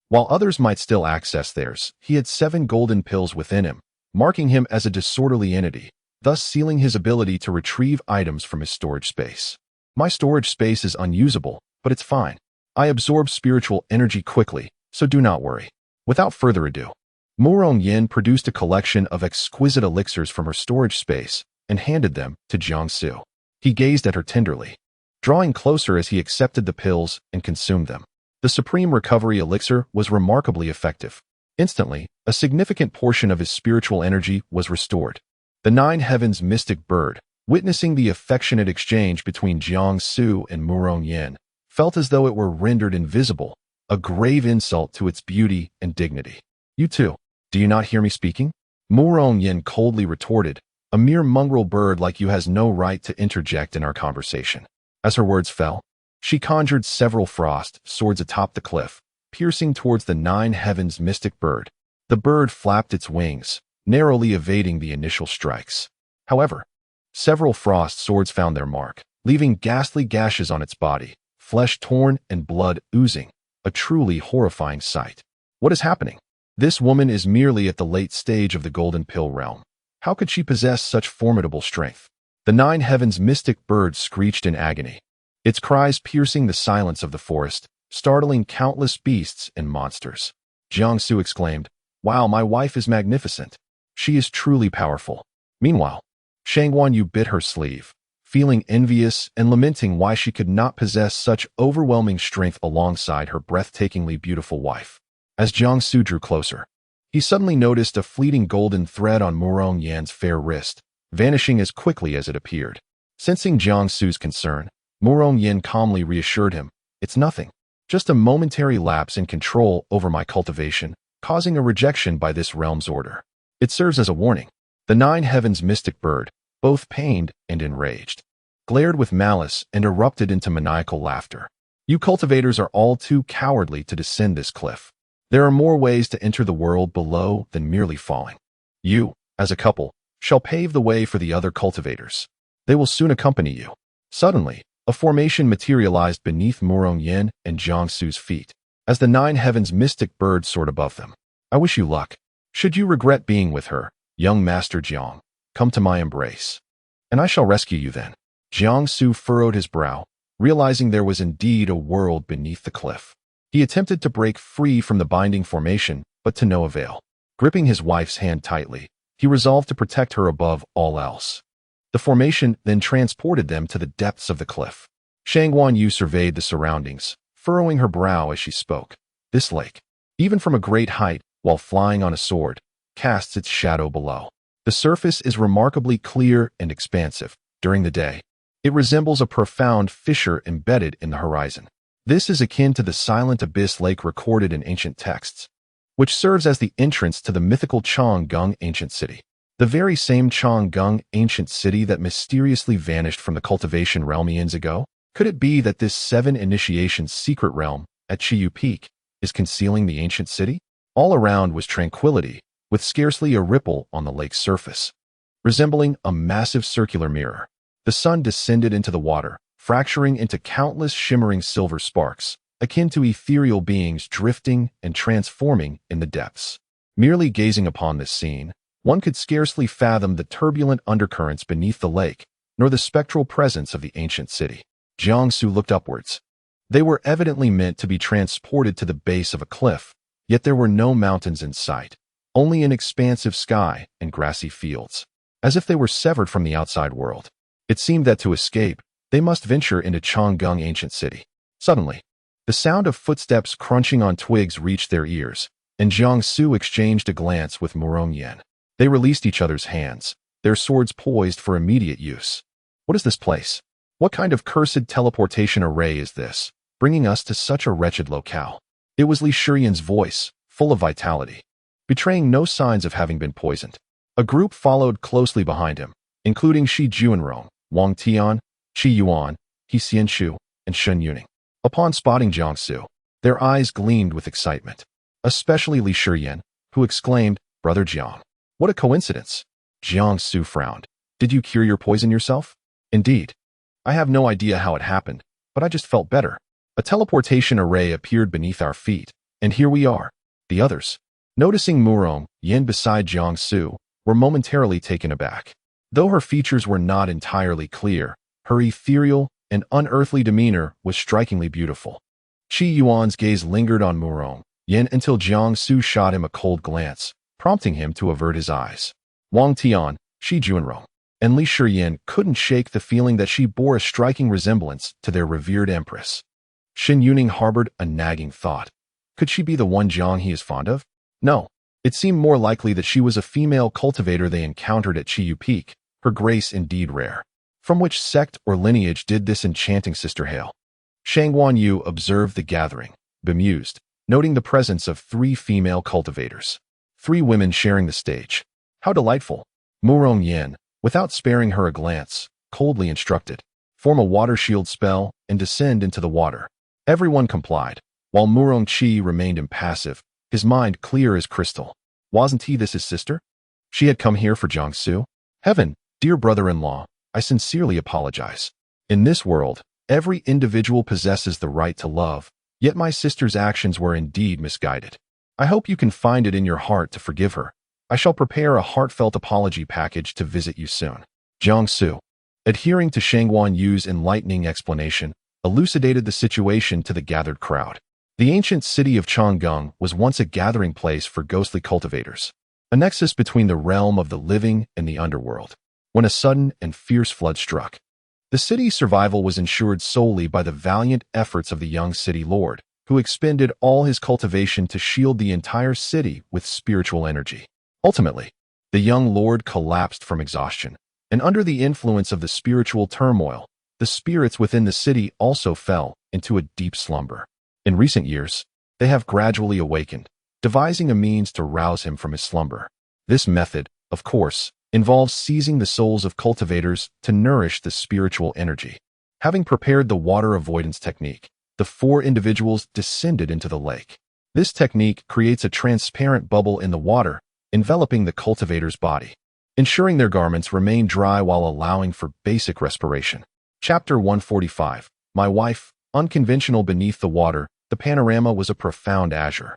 While others might still access theirs, he had 7 golden pills within him, marking him as a disorderly entity, thus sealing his ability to retrieve items from his storage space. My storage space is unusable, but it's fine. I absorb spiritual energy quickly, so do not worry. Without further ado, Murong Yin produced a collection of exquisite elixirs from her storage space and handed them to Jiang Su. He gazed at her tenderly, drawing closer as he accepted the pills and consumed them. The supreme recovery elixir was remarkably effective. Instantly, a significant portion of his spiritual energy was restored. The Nine Heavens mystic bird, witnessing the affectionate exchange between Jiangsu and Murong Yin, felt as though it were rendered invisible, a grave insult to its beauty and dignity. "You too. Do you not hear me speaking?" Murong Yin coldly retorted, "A mere mongrel bird like you has no right to interject in our conversation." As her words fell, she conjured several frost swords atop the cliff, piercing towards the Nine Heavens mystic bird. The bird flapped its wings, narrowly evading the initial strikes. However, several frost swords found their mark, leaving ghastly gashes on its body, flesh torn and blood oozing, a truly horrifying sight. What is happening? This woman is merely at the late stage of the Golden Pill realm. How could she possess such formidable strength? The Nine Heavens mystic bird screeched in agony, its cries piercing the silence of the forest, startling countless beasts and monsters. Jiangsu exclaimed, "Wow, my wife is magnificent. She is truly powerful." Meanwhile, Shangguan Yu bit her sleeve, feeling envious and lamenting why she could not possess such overwhelming strength alongside her breathtakingly beautiful wife. As Jiangsu drew closer, he suddenly noticed a fleeting golden thread on Murong Yan's fair wrist, vanishing as quickly as it appeared. Sensing Jiangsu's concern, Murong Yan calmly reassured him, "It's nothing. Just a momentary lapse in control over my cultivation, causing a rejection by this realm's order. It serves as a warning." The Nine Heavens mystic bird, both pained and enraged, glared with malice and erupted into maniacal laughter. "You cultivators are all too cowardly to descend this cliff. There are more ways to enter the world below than merely falling. You, as a couple, shall pave the way for the other cultivators. They will soon accompany you." Suddenly, a formation materialized beneath Murong Yin and Jiangsu's feet, as the Nine Heavens mystic bird soared above them. "I wish you luck. Should you regret being with her, young Master Jiang, come to my embrace, and I shall rescue you then." Jiangsu furrowed his brow, realizing there was indeed a world beneath the cliff. He attempted to break free from the binding formation, but to no avail. Gripping his wife's hand tightly, he resolved to protect her above all else. The formation then transported them to the depths of the cliff. Shangguan Yu surveyed the surroundings, furrowing her brow as she spoke. "This lake, even from a great height, while flying on a sword, casts its shadow below. The surface is remarkably clear and expansive. During the day, it resembles a profound fissure embedded in the horizon. This is akin to the silent abyss lake recorded in ancient texts, which serves as the entrance to the mythical Changgung ancient city. The very same Changgung ancient city that mysteriously vanished from the cultivation realm eons ago? Could it be that this 7 initiations secret realm at Chiyu Peak is concealing the ancient city?" All around was tranquility, with scarcely a ripple on the lake's surface. Resembling a massive circular mirror, the sun descended into the water, fracturing into countless shimmering silver sparks, akin to ethereal beings drifting and transforming in the depths. Merely gazing upon this scene, one could scarcely fathom the turbulent undercurrents beneath the lake, nor the spectral presence of the ancient city. Jiangsu looked upwards. They were evidently meant to be transported to the base of a cliff, yet there were no mountains in sight, only an expansive sky and grassy fields, as if they were severed from the outside world. It seemed that to escape, they must venture into Changgung ancient city. Suddenly, the sound of footsteps crunching on twigs reached their ears, and Jiangsu exchanged a glance with Murong Yin. They released each other's hands, their swords poised for immediate use. "What is this place? What kind of cursed teleportation array is this, bringing us to such a wretched locale?" It was Li Shiyan's voice, full of vitality, betraying no signs of having been poisoned. A group followed closely behind him, including Shi Juanrong, Wang Tian, Qi Yuan, He Xianshu, and Shen Yuning. Upon spotting Jiangsu, their eyes gleamed with excitement, especially Li Shiyan, who exclaimed, "Brother Jiang, what a coincidence!" Jiangsu frowned. "Did you cure your poison yourself?" "Indeed. I have no idea how it happened, but I just felt better. A teleportation array appeared beneath our feet, and here we are." The others, noticing Murong Yin beside Jiangsu, were momentarily taken aback. Though her features were not entirely clear, her ethereal and unearthly demeanor was strikingly beautiful. Qi Yuan's gaze lingered on Murong Yin until Jiangsu shot him a cold glance, prompting him to avert his eyes. Wang Tian, Shi Juanrong, and Li Shiyan couldn't shake the feeling that she bore a striking resemblance to their revered Empress. Shen Yuning harbored a nagging thought. Could she be the one Jiang he is fond of? No, It seemed more likely that she was a female cultivator they encountered at Chiyu Peak, her grace indeed rare. From which sect or lineage did this enchanting sister hail? Shangguan Yu observed the gathering, bemused, noting the presence of 3 female cultivators. 3 women sharing the stage. How delightful! Murong Yin, without sparing her a glance, coldly instructed, form a water shield spell and descend into the water. Everyone complied, while Murong Qi remained impassive, his mind clear as crystal. Wasn't he this his sister? She had come here for Jiangsu? Heaven, dear brother-in-law, I sincerely apologize. In this world, every individual possesses the right to love, yet my sister's actions were indeed misguided. I hope you can find it in your heart to forgive her. I shall prepare a heartfelt apology package to visit you soon. Jiangsu, adhering to Shangguan Yu's enlightening explanation, elucidated the situation to the gathered crowd. The ancient city of Changgung was once a gathering place for ghostly cultivators, a nexus between the realm of the living and the underworld, when a sudden and fierce flood struck. The city's survival was ensured solely by the valiant efforts of the young city lord, who expended all his cultivation to shield the entire city with spiritual energy. Ultimately, the young lord collapsed from exhaustion, and under the influence of the spiritual turmoil, the spirits within the city also fell into a deep slumber. In recent years, they have gradually awakened, devising a means to rouse him from his slumber. This method, of course, involves seizing the souls of cultivators to nourish the spiritual energy. Having prepared the water avoidance technique, the 4 individuals descended into the lake. This technique creates a transparent bubble in the water, enveloping the cultivator's body, ensuring their garments remain dry while allowing for basic respiration. Chapter 145. My wife, unconventional beneath the water, the panorama was a profound azure,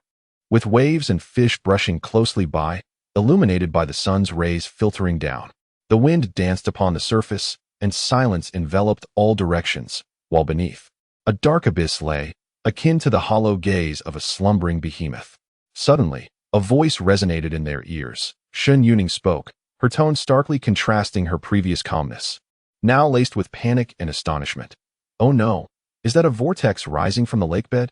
with waves and fish brushing closely by, illuminated by the sun's rays filtering down. The wind danced upon the surface, and silence enveloped all directions, while beneath, a dark abyss lay, akin to the hollow gaze of a slumbering behemoth. Suddenly, a voice resonated in their ears. Shun Yuning spoke, her tone starkly contrasting her previous calmness, now laced with panic and astonishment. Oh no, is that a vortex rising from the lakebed?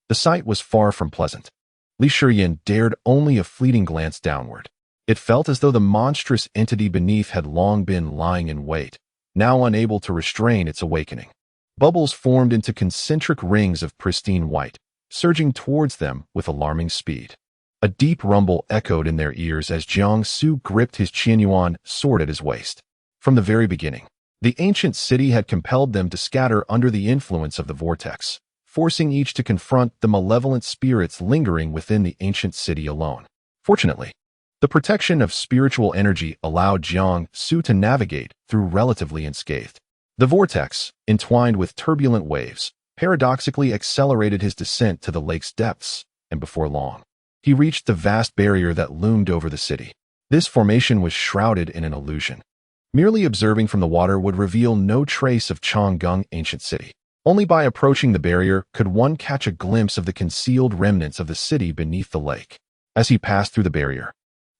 The sight was far from pleasant. Li Shiyin dared only a fleeting glance downward. It felt as though the monstrous entity beneath had long been lying in wait, now unable to restrain its awakening. Bubbles formed into concentric rings of pristine white, surging towards them with alarming speed. A deep rumble echoed in their ears as Jiangsu gripped his Qianyuan sword at his waist. From the very beginning, the ancient city had compelled them to scatter under the influence of the vortex, forcing each to confront the malevolent spirits lingering within the ancient city alone. Fortunately, the protection of spiritual energy allowed Jiangsu to navigate through relatively unscathed. The vortex, entwined with turbulent waves, paradoxically accelerated his descent to the lake's depths, and before long, he reached the vast barrier that loomed over the city. This formation was shrouded in an illusion. Merely observing from the water would reveal no trace of Changgung ancient city. Only by approaching the barrier could one catch a glimpse of the concealed remnants of the city beneath the lake. As he passed through the barrier,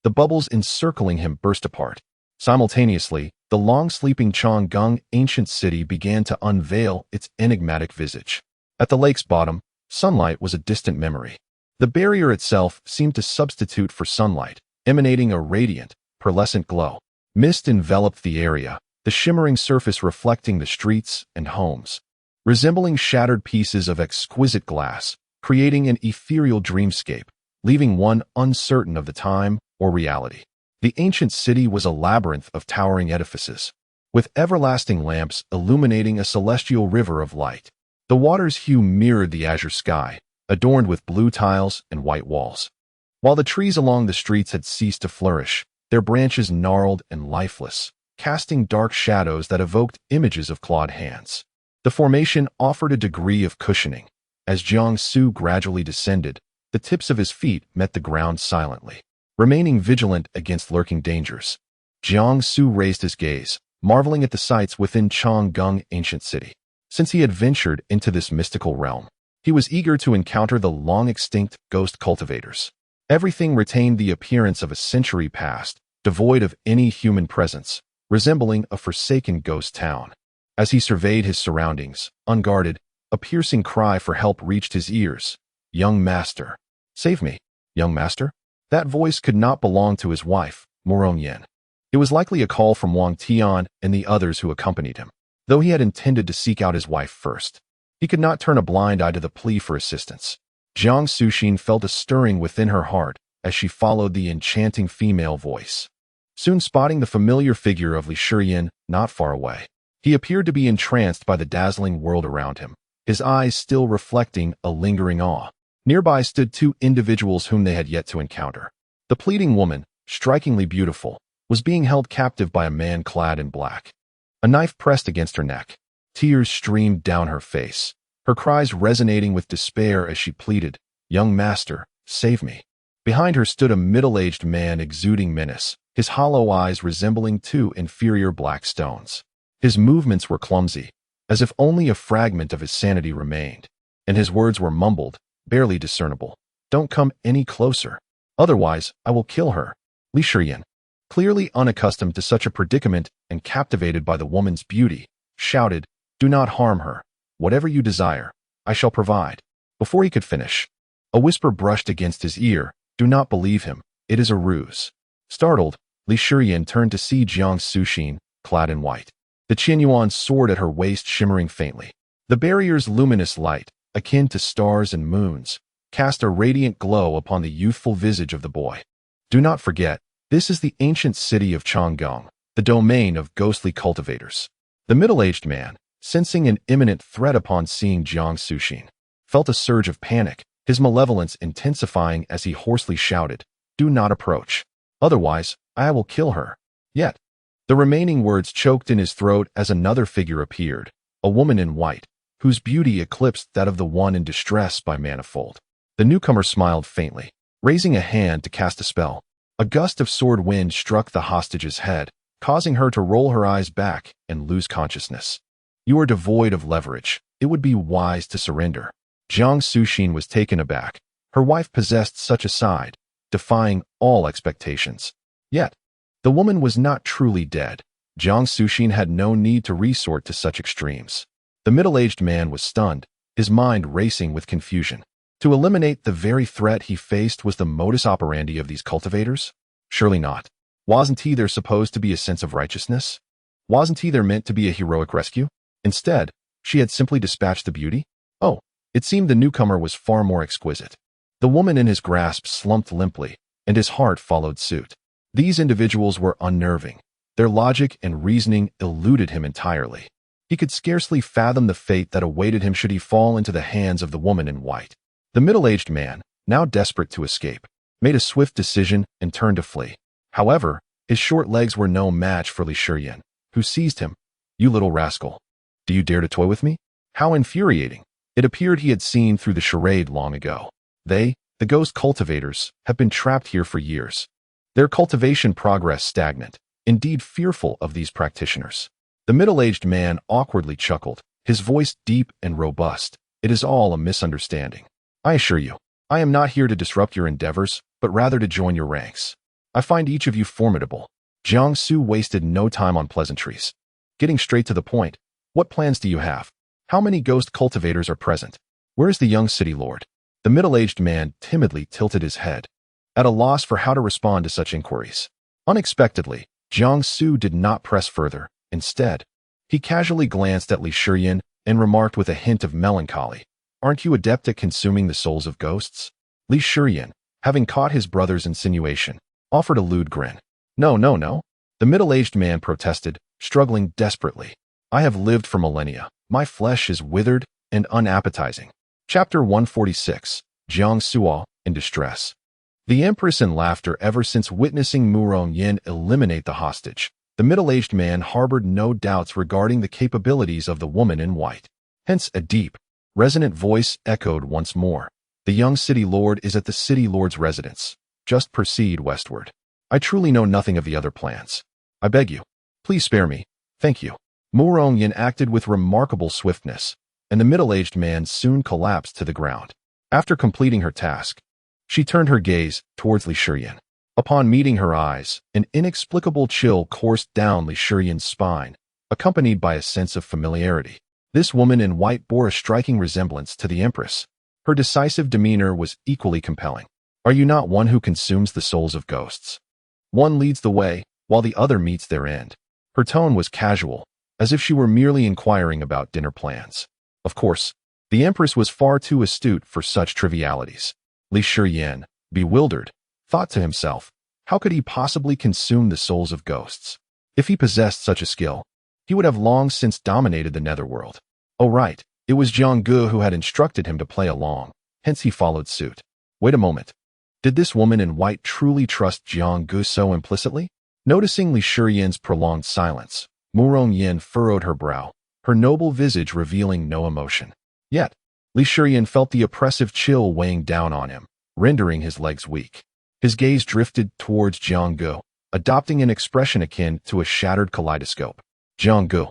the bubbles encircling him burst apart. Simultaneously, the long-sleeping Changgung ancient city began to unveil its enigmatic visage. At the lake's bottom, sunlight was a distant memory. The barrier itself seemed to substitute for sunlight, emanating a radiant, pearlescent glow. Mist enveloped the area, the shimmering surface reflecting the streets and homes, resembling shattered pieces of exquisite glass, creating an ethereal dreamscape, leaving one uncertain of the time or reality. The ancient city was a labyrinth of towering edifices, with everlasting lamps illuminating a celestial river of light. The water's hue mirrored the azure sky, adorned with blue tiles and white walls. While the trees along the streets had ceased to flourish, their branches gnarled and lifeless, casting dark shadows that evoked images of clawed hands. The formation offered a degree of cushioning. As Jiangsu gradually descended, the tips of his feet met the ground silently, remaining vigilant against lurking dangers. Jiangsu raised his gaze, marveling at the sights within Changgung ancient city. Since he had ventured into this mystical realm, he was eager to encounter the long-extinct ghost cultivators. Everything retained the appearance of a century past, devoid of any human presence, resembling a forsaken ghost town. As he surveyed his surroundings, unguarded, a piercing cry for help reached his ears. Young master. Save me, young master? That voice could not belong to his wife, Murong Yin. It was likely a call from Wang Tian and the others who accompanied him, though he had intended to seek out his wife first. He could not turn a blind eye to the plea for assistance. Jiang Suxin felt a stirring within her heart as she followed the enchanting female voice. Soon spotting the familiar figure of Li Shiyin not far away, he appeared to be entranced by the dazzling world around him, his eyes still reflecting a lingering awe. Nearby stood two individuals whom they had yet to encounter. The pleading woman, strikingly beautiful, was being held captive by a man clad in black. A knife pressed against her neck. Tears streamed down her face, her cries resonating with despair as she pleaded, "Young master, save me." Behind her stood a middle-aged man exuding menace, his hollow eyes resembling two inferior black stones. His movements were clumsy, as if only a fragment of his sanity remained, and his words were mumbled, barely discernible. "Don't come any closer. Otherwise, I will kill her." Li Shiyin, clearly unaccustomed to such a predicament and captivated by the woman's beauty, shouted, "Do not harm her. Whatever you desire, I shall provide." Before he could finish, a whisper brushed against his ear, "Do not believe him. It is a ruse." Startled, Li Shiyin turned to see Jiang Suxin, clad in white, the Qianyuan sword at her waist shimmering faintly. The barrier's luminous light, akin to stars and moons, cast a radiant glow upon the youthful visage of the boy. "Do not forget, this is the ancient city of Chonggong, the domain of ghostly cultivators." The middle-aged man, sensing an imminent threat upon seeing Jiang Suxin, felt a surge of panic, his malevolence intensifying as he hoarsely shouted, "Do not approach. Otherwise, I will kill her." Yet, the remaining words choked in his throat as another figure appeared, a woman in white, whose beauty eclipsed that of the one in distress by manifold. The newcomer smiled faintly, raising a hand to cast a spell. A gust of sword wind struck the hostage's head, causing her to roll her eyes back and lose consciousness. "You are devoid of leverage. It would be wise to surrender." Jiang Suxin was taken aback. Her wife possessed such a side, defying all expectations. Yet, the woman was not truly dead. Jiang Suxin had no need to resort to such extremes. The middle-aged man was stunned, his mind racing with confusion. To eliminate the very threat he faced was the modus operandi of these cultivators? Surely not. Wasn't he there supposed to be a sense of righteousness? Wasn't he there meant to be a heroic rescue? Instead, she had simply dispatched the beauty? Oh, it seemed the newcomer was far more exquisite. The woman in his grasp slumped limply, and his heart followed suit. These individuals were unnerving. Their logic and reasoning eluded him entirely. He could scarcely fathom the fate that awaited him should he fall into the hands of the woman in white. The middle-aged man, now desperate to escape, made a swift decision and turned to flee. However, his short legs were no match for Li Shiyin, who seized him. "You little rascal. Do you dare to toy with me?" How infuriating. It appeared he had seen through the charade long ago. They, the ghost cultivators, have been trapped here for years. Their cultivation progress stagnant, indeed fearful of these practitioners. The middle-aged man awkwardly chuckled, his voice deep and robust. "It is all a misunderstanding. I assure you, I am not here to disrupt your endeavors, but rather to join your ranks. I find each of you formidable." Jiang Su wasted no time on pleasantries. Getting straight to the point, "What plans do you have? How many ghost cultivators are present? Where is the young city lord?" The middle-aged man timidly tilted his head, at a loss for how to respond to such inquiries. Unexpectedly, Jiang Su did not press further. Instead, he casually glanced at Li Shiyin and remarked with a hint of melancholy, "Aren't you adept at consuming the souls of ghosts?" Li Shiyin, having caught his brother's insinuation, offered a lewd grin. No. The middle-aged man protested, struggling desperately. "I have lived for millennia. My flesh is withered and unappetizing." Chapter 146, Jiang Suo, in distress. The Empress in laughter ever since witnessing Murong Yin eliminate the hostage. The middle-aged man harbored no doubts regarding the capabilities of the woman in white. Hence a deep, resonant voice echoed once more. "The young city lord is at the city lord's residence. Just proceed westward. I truly know nothing of the other plans. I beg you, please spare me. Thank you." Murong Yin acted with remarkable swiftness, and the middle-aged man soon collapsed to the ground. After completing her task, she turned her gaze towards Li Shiyin. Upon meeting her eyes, an inexplicable chill coursed down Li Shiyin's spine, accompanied by a sense of familiarity. This woman in white bore a striking resemblance to the Empress. Her decisive demeanor was equally compelling. Are you not one who consumes the souls of ghosts? One leads the way, while the other meets their end. Her tone was casual, as if she were merely inquiring about dinner plans. Of course, the Empress was far too astute for such trivialities. Li Shiyan, bewildered, thought to himself, how could he possibly consume the souls of ghosts? If he possessed such a skill, he would have long since dominated the netherworld. Oh right, it was Jiang Gu who had instructed him to play along, hence he followed suit. Wait a moment. Did this woman in white truly trust Jiang Gu so implicitly? Noticing Li Shiyan's prolonged silence, Murong Yin furrowed her brow, her noble visage revealing no emotion. Yet, Li Shiyan felt the oppressive chill weighing down on him, rendering his legs weak. His gaze drifted towards Jiang Gu, adopting an expression akin to a shattered kaleidoscope. Jiang Gu,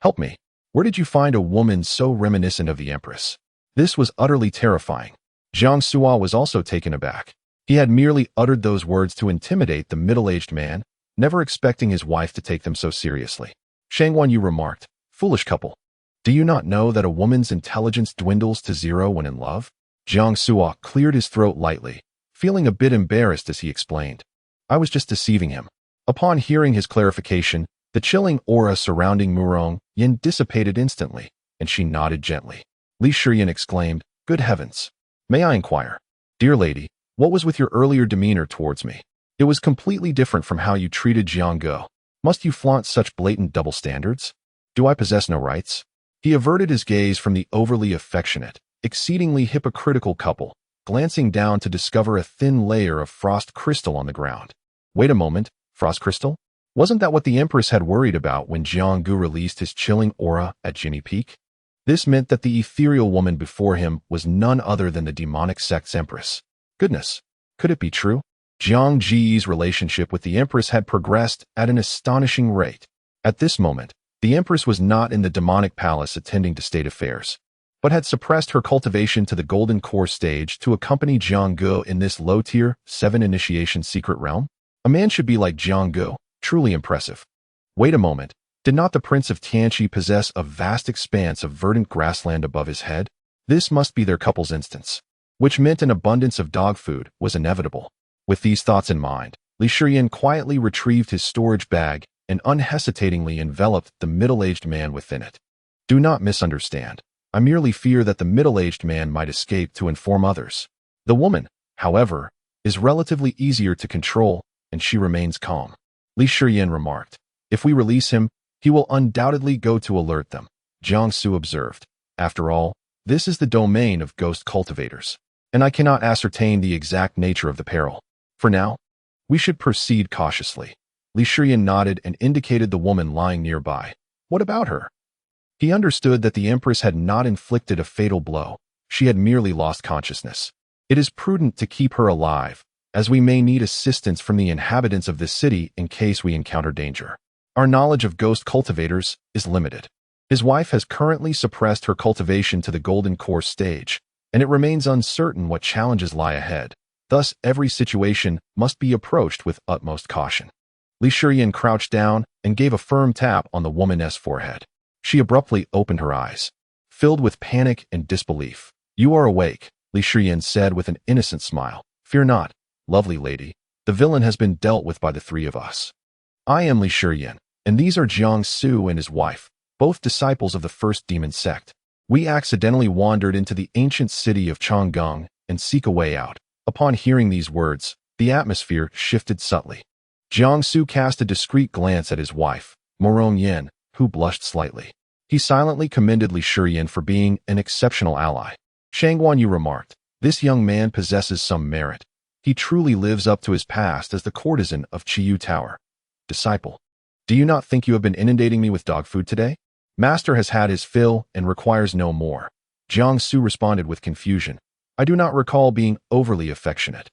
help me. Where did you find a woman so reminiscent of the Empress? This was utterly terrifying. Jiang Sua was also taken aback. He had merely uttered those words to intimidate the middle-aged man, never expecting his wife to take them so seriously. Shang Wanyu remarked, foolish couple. Do you not know that a woman's intelligence dwindles to zero when in love? Jiang Sua cleared his throat lightly, feeling a bit embarrassed as he explained. I was just deceiving him. Upon hearing his clarification, the chilling aura surrounding Murong Yin dissipated instantly, and she nodded gently. Li Shiyan exclaimed, good heavens. May I inquire? Dear lady, what was with your earlier demeanor towards me? It was completely different from how you treated Jiang Gu. Must you flaunt such blatant double standards? Do I possess no rights? He averted his gaze from the overly affectionate, exceedingly hypocritical couple, glancing down to discover a thin layer of frost crystal on the ground. Wait a moment, frost crystal? Wasn't that what the Empress had worried about when Jiang Gu released his chilling aura at Jinni Peak? This meant that the ethereal woman before him was none other than the demonic Sect's Empress. Goodness, could it be true? Jiang Ji's relationship with the Empress had progressed at an astonishing rate. At this moment, the Empress was not in the demonic palace attending to state affairs, but had suppressed her cultivation to the Golden Core stage to accompany Jiang Gu in this low-tier, 7 initiation secret realm? A man should be like Jiang Gu, truly impressive. Wait a moment, did not the Prince of Tianqi possess a vast expanse of verdant grassland above his head? This must be their couple's instance, which meant an abundance of dog food was inevitable. With these thoughts in mind, Li Shiyan quietly retrieved his storage bag and unhesitatingly enveloped the middle-aged man within it. Do not misunderstand. I merely fear that the middle-aged man might escape to inform others. The woman, however, is relatively easier to control, and she remains calm. Li Shiyan remarked, if we release him, he will undoubtedly go to alert them. Jiang Su observed, after all, this is the domain of ghost cultivators, and I cannot ascertain the exact nature of the peril. For now, we should proceed cautiously. Li Shiyan nodded and indicated the woman lying nearby. What about her? He understood that the Empress had not inflicted a fatal blow. She had merely lost consciousness. It is prudent to keep her alive, as we may need assistance from the inhabitants of this city in case we encounter danger. Our knowledge of ghost cultivators is limited. His wife has currently suppressed her cultivation to the Golden Core stage, and it remains uncertain what challenges lie ahead. Thus, every situation must be approached with utmost caution. Li Shiyan crouched down and gave a firm tap on the woman's forehead. She abruptly opened her eyes, filled with panic and disbelief. You are awake, Li Shiyan said with an innocent smile. Fear not, lovely lady. The villain has been dealt with by the 3 of us. I am Li Shiyan, and these are Jiang Su and his wife, both disciples of the first demon sect. We accidentally wandered into the ancient city of Changgang and seek a way out. Upon hearing these words, the atmosphere shifted subtly. Jiang Su cast a discreet glance at his wife, Murong Yin, who blushed slightly. He silently commended Li Shiyan for being an exceptional ally. Shang Wanyu remarked, this young man possesses some merit. He truly lives up to his past as the courtesan of Qiyu Tower. Disciple, do you not think you have been inundating me with dog food today? Master has had his fill and requires no more. Jiang Su responded with confusion. I do not recall being overly affectionate.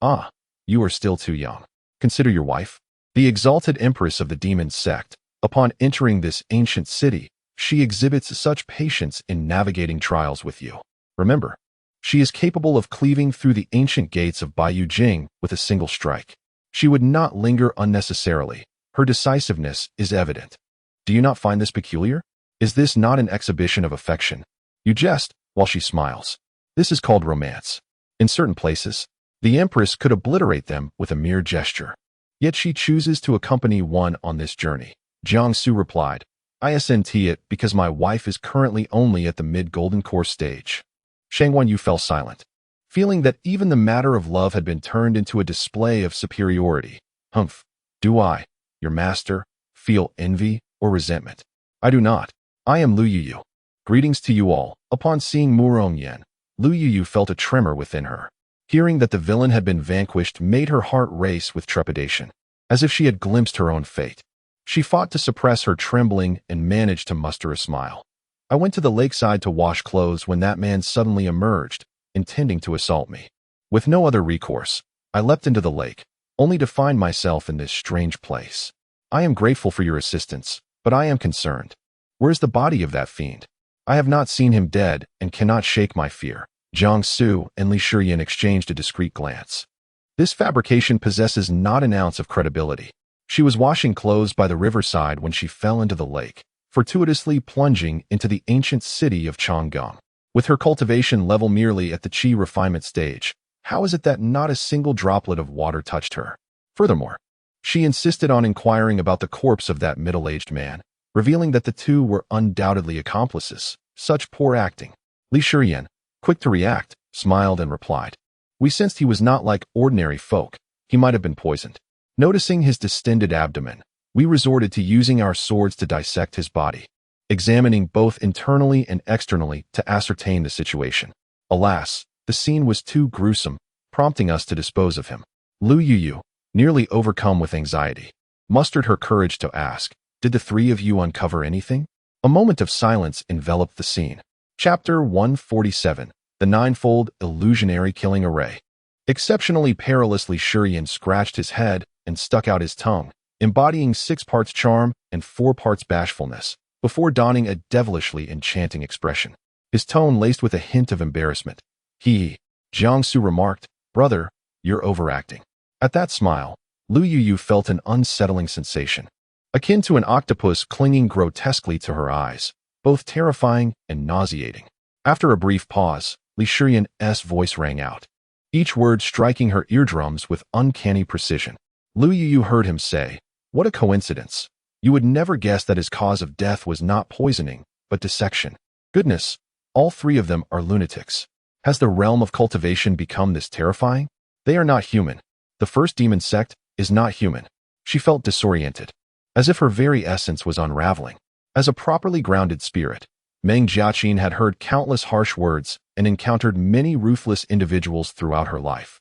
Ah, you are still too young. Consider your wife. The exalted Empress of the demon sect. Upon entering this ancient city, she exhibits such patience in navigating trials with you. Remember, she is capable of cleaving through the ancient gates of Baiyu Jing with a single strike. She would not linger unnecessarily. Her decisiveness is evident. Do you not find this peculiar? Is this not an exhibition of affection? You jest, while she smiles. This is called romance. In certain places, The Empress could obliterate them with a mere gesture. Yet she chooses to accompany one on this journey. Jiangsu replied, I assent it because my wife is currently only at the mid-golden core stage. Shang Wenyu fell silent, feeling that even the matter of love had been turned into a display of superiority. Humph. Do I, your master, feel envy or resentment? I do not. I am Lu Yuyu. Greetings to you all. Upon seeing Mu Rongyan, Lu Yuyu felt a tremor within her. Hearing that the villain had been vanquished made her heart race with trepidation, as if she had glimpsed her own fate. She fought to suppress her trembling and managed to muster a smile. I went to the lakeside to wash clothes when that man suddenly emerged, intending to assault me. With no other recourse, I leapt into the lake, only to find myself in this strange place. I am grateful for your assistance, but I am concerned. Where is the body of that fiend? I have not seen him dead and cannot shake my fear. Jiang Su and Li Shiyan exchanged a discreet glance. This fabrication possesses not an ounce of credibility. She was washing clothes by the riverside when she fell into the lake, fortuitously plunging into the ancient city of Changgang. With her cultivation level merely at the qi refinement stage, how is it that not a single droplet of water touched her? Furthermore, she insisted on inquiring about the corpse of that middle-aged man, revealing that the two were undoubtedly accomplices. Such poor acting. Li Shiyan, quick to react, smiled and replied. We sensed he was not like ordinary folk. He might have been poisoned. Noticing his distended abdomen, we resorted to using our swords to dissect his body, examining both internally and externally to ascertain the situation. Alas, the scene was too gruesome, prompting us to dispose of him. Lu Yuyu, nearly overcome with anxiety, mustered her courage to ask, Did the three of you uncover anything? A moment of silence enveloped the scene. Chapter 147, The Ninefold Illusionary Killing Array. Exceptionally perilously Shurian scratched his head and stuck out his tongue, embodying 6 parts charm and 4 parts bashfulness, before donning a devilishly enchanting expression. His tone laced with a hint of embarrassment. Jiangsu remarked, Brother, you're overacting. At that smile, Lu Yuyu felt an unsettling sensation, akin to an octopus clinging grotesquely to her eyes, both terrifying and nauseating. After a brief pause, Li Shiyan's voice rang out, each word striking her eardrums with uncanny precision. Lu Yuyu heard him say, What a coincidence. You would never guess that his cause of death was not poisoning, but dissection. Goodness, all 3 of them are lunatics. Has the realm of cultivation become this terrifying? They are not human. The first demon sect is not human. She felt disoriented, as if her very essence was unraveling. As a properly grounded spirit, Meng Jiaqin had heard countless harsh words and encountered many ruthless individuals throughout her life.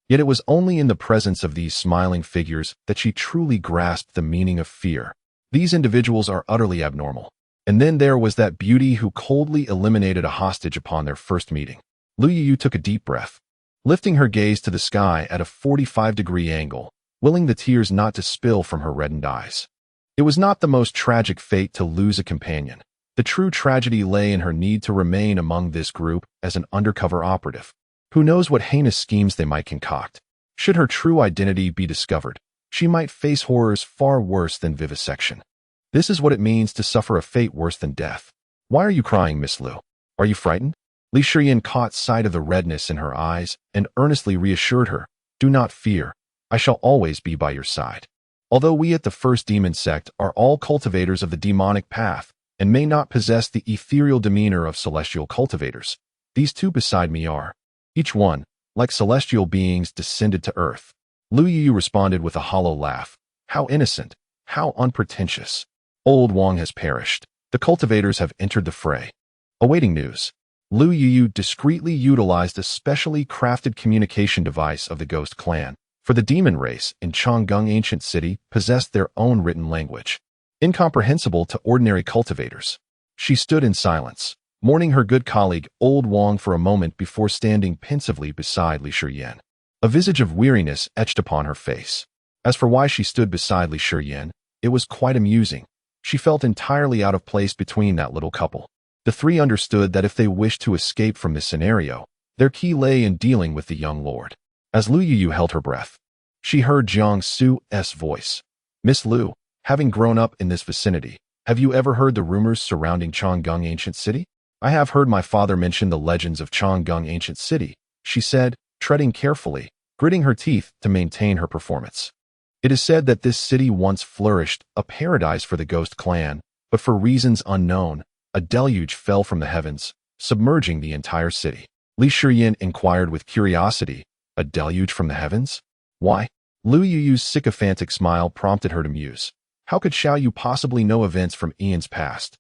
Yet it was only in the presence of these smiling figures that she truly grasped the meaning of fear. These individuals are utterly abnormal. And then there was that beauty who coldly eliminated a hostage upon their first meeting. Lu Yuyu took a deep breath, lifting her gaze to the sky at a 45-degree angle, willing the tears not to spill from her reddened eyes. It was not the most tragic fate to lose a companion. The true tragedy lay in her need to remain among this group as an undercover operative. Who knows what heinous schemes they might concoct? Should her true identity be discovered, she might face horrors far worse than vivisection. This is what it means to suffer a fate worse than death. Why are you crying, Miss Lu? Are you frightened? Li Shiyan caught sight of the redness in her eyes and earnestly reassured her, Do not fear. I shall always be by your side. Although we at the First Demon Sect are all cultivators of the demonic path and may not possess the ethereal demeanor of celestial cultivators, these 2 beside me are, each one, like celestial beings descended to earth. Lu Yuyu responded with a hollow laugh. How innocent, how unpretentious. Old Wang has perished. The cultivators have entered the fray. Awaiting news. Lu Yuyu discreetly utilized a specially crafted communication device of the Ghost Clan, for the demon race in Changgang Ancient City possessed their own written language, incomprehensible to ordinary cultivators. She stood in silence, mourning her good colleague Old Wang for a moment before standing pensively beside Li Shiyan. A visage of weariness etched upon her face. As for why she stood beside Li Shiyan, it was quite amusing. She felt entirely out of place between that little couple. The 3 understood that if they wished to escape from this scenario, their key lay in dealing with the young lord. As Lu Yuyu held her breath, she heard Jiang Su's voice. Miss Lu, having grown up in this vicinity, have you ever heard the rumors surrounding Changgang Ancient City? I have heard my father mention the legends of Changgang Ancient City, she said, treading carefully, gritting her teeth to maintain her performance. It is said that this city once flourished, a paradise for the Ghost clan, but for reasons unknown, a deluge fell from the heavens, submerging the entire city. Li Shiyin inquired with curiosity, a deluge from the heavens? Why? Lu Yuyu's sycophantic smile prompted her to muse. How could Xiao Yu possibly know events from eons past?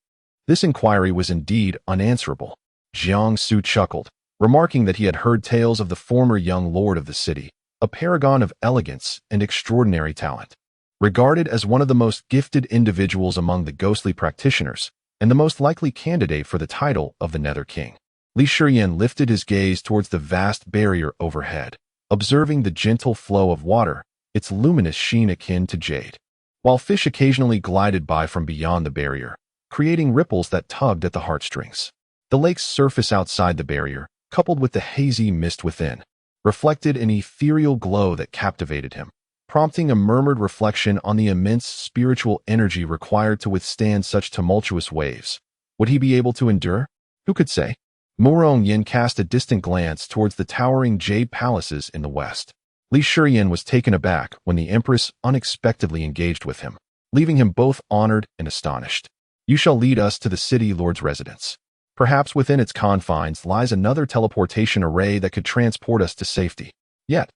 This inquiry was indeed unanswerable. Jiang Su chuckled, remarking that he had heard tales of the former young lord of the city, a paragon of elegance and extraordinary talent. Regarded as one of the most gifted individuals among the ghostly practitioners, and the most likely candidate for the title of the Nether King. Li Shiyin lifted his gaze towards the vast barrier overhead, observing the gentle flow of water, its luminous sheen akin to jade, while fish occasionally glided by from beyond the barrier, creating ripples that tugged at the heartstrings. The lake's surface outside the barrier, coupled with the hazy mist within, reflected an ethereal glow that captivated him, prompting a murmured reflection on the immense spiritual energy required to withstand such tumultuous waves. Would he be able to endure? Who could say? Murong Yin cast a distant glance towards the towering jade palaces in the west. Li Shiyin was taken aback when the Empress unexpectedly engaged with him, leaving him both honored and astonished. You shall lead us to the city lord's residence. Perhaps within its confines lies another teleportation array that could transport us to safety. Yet,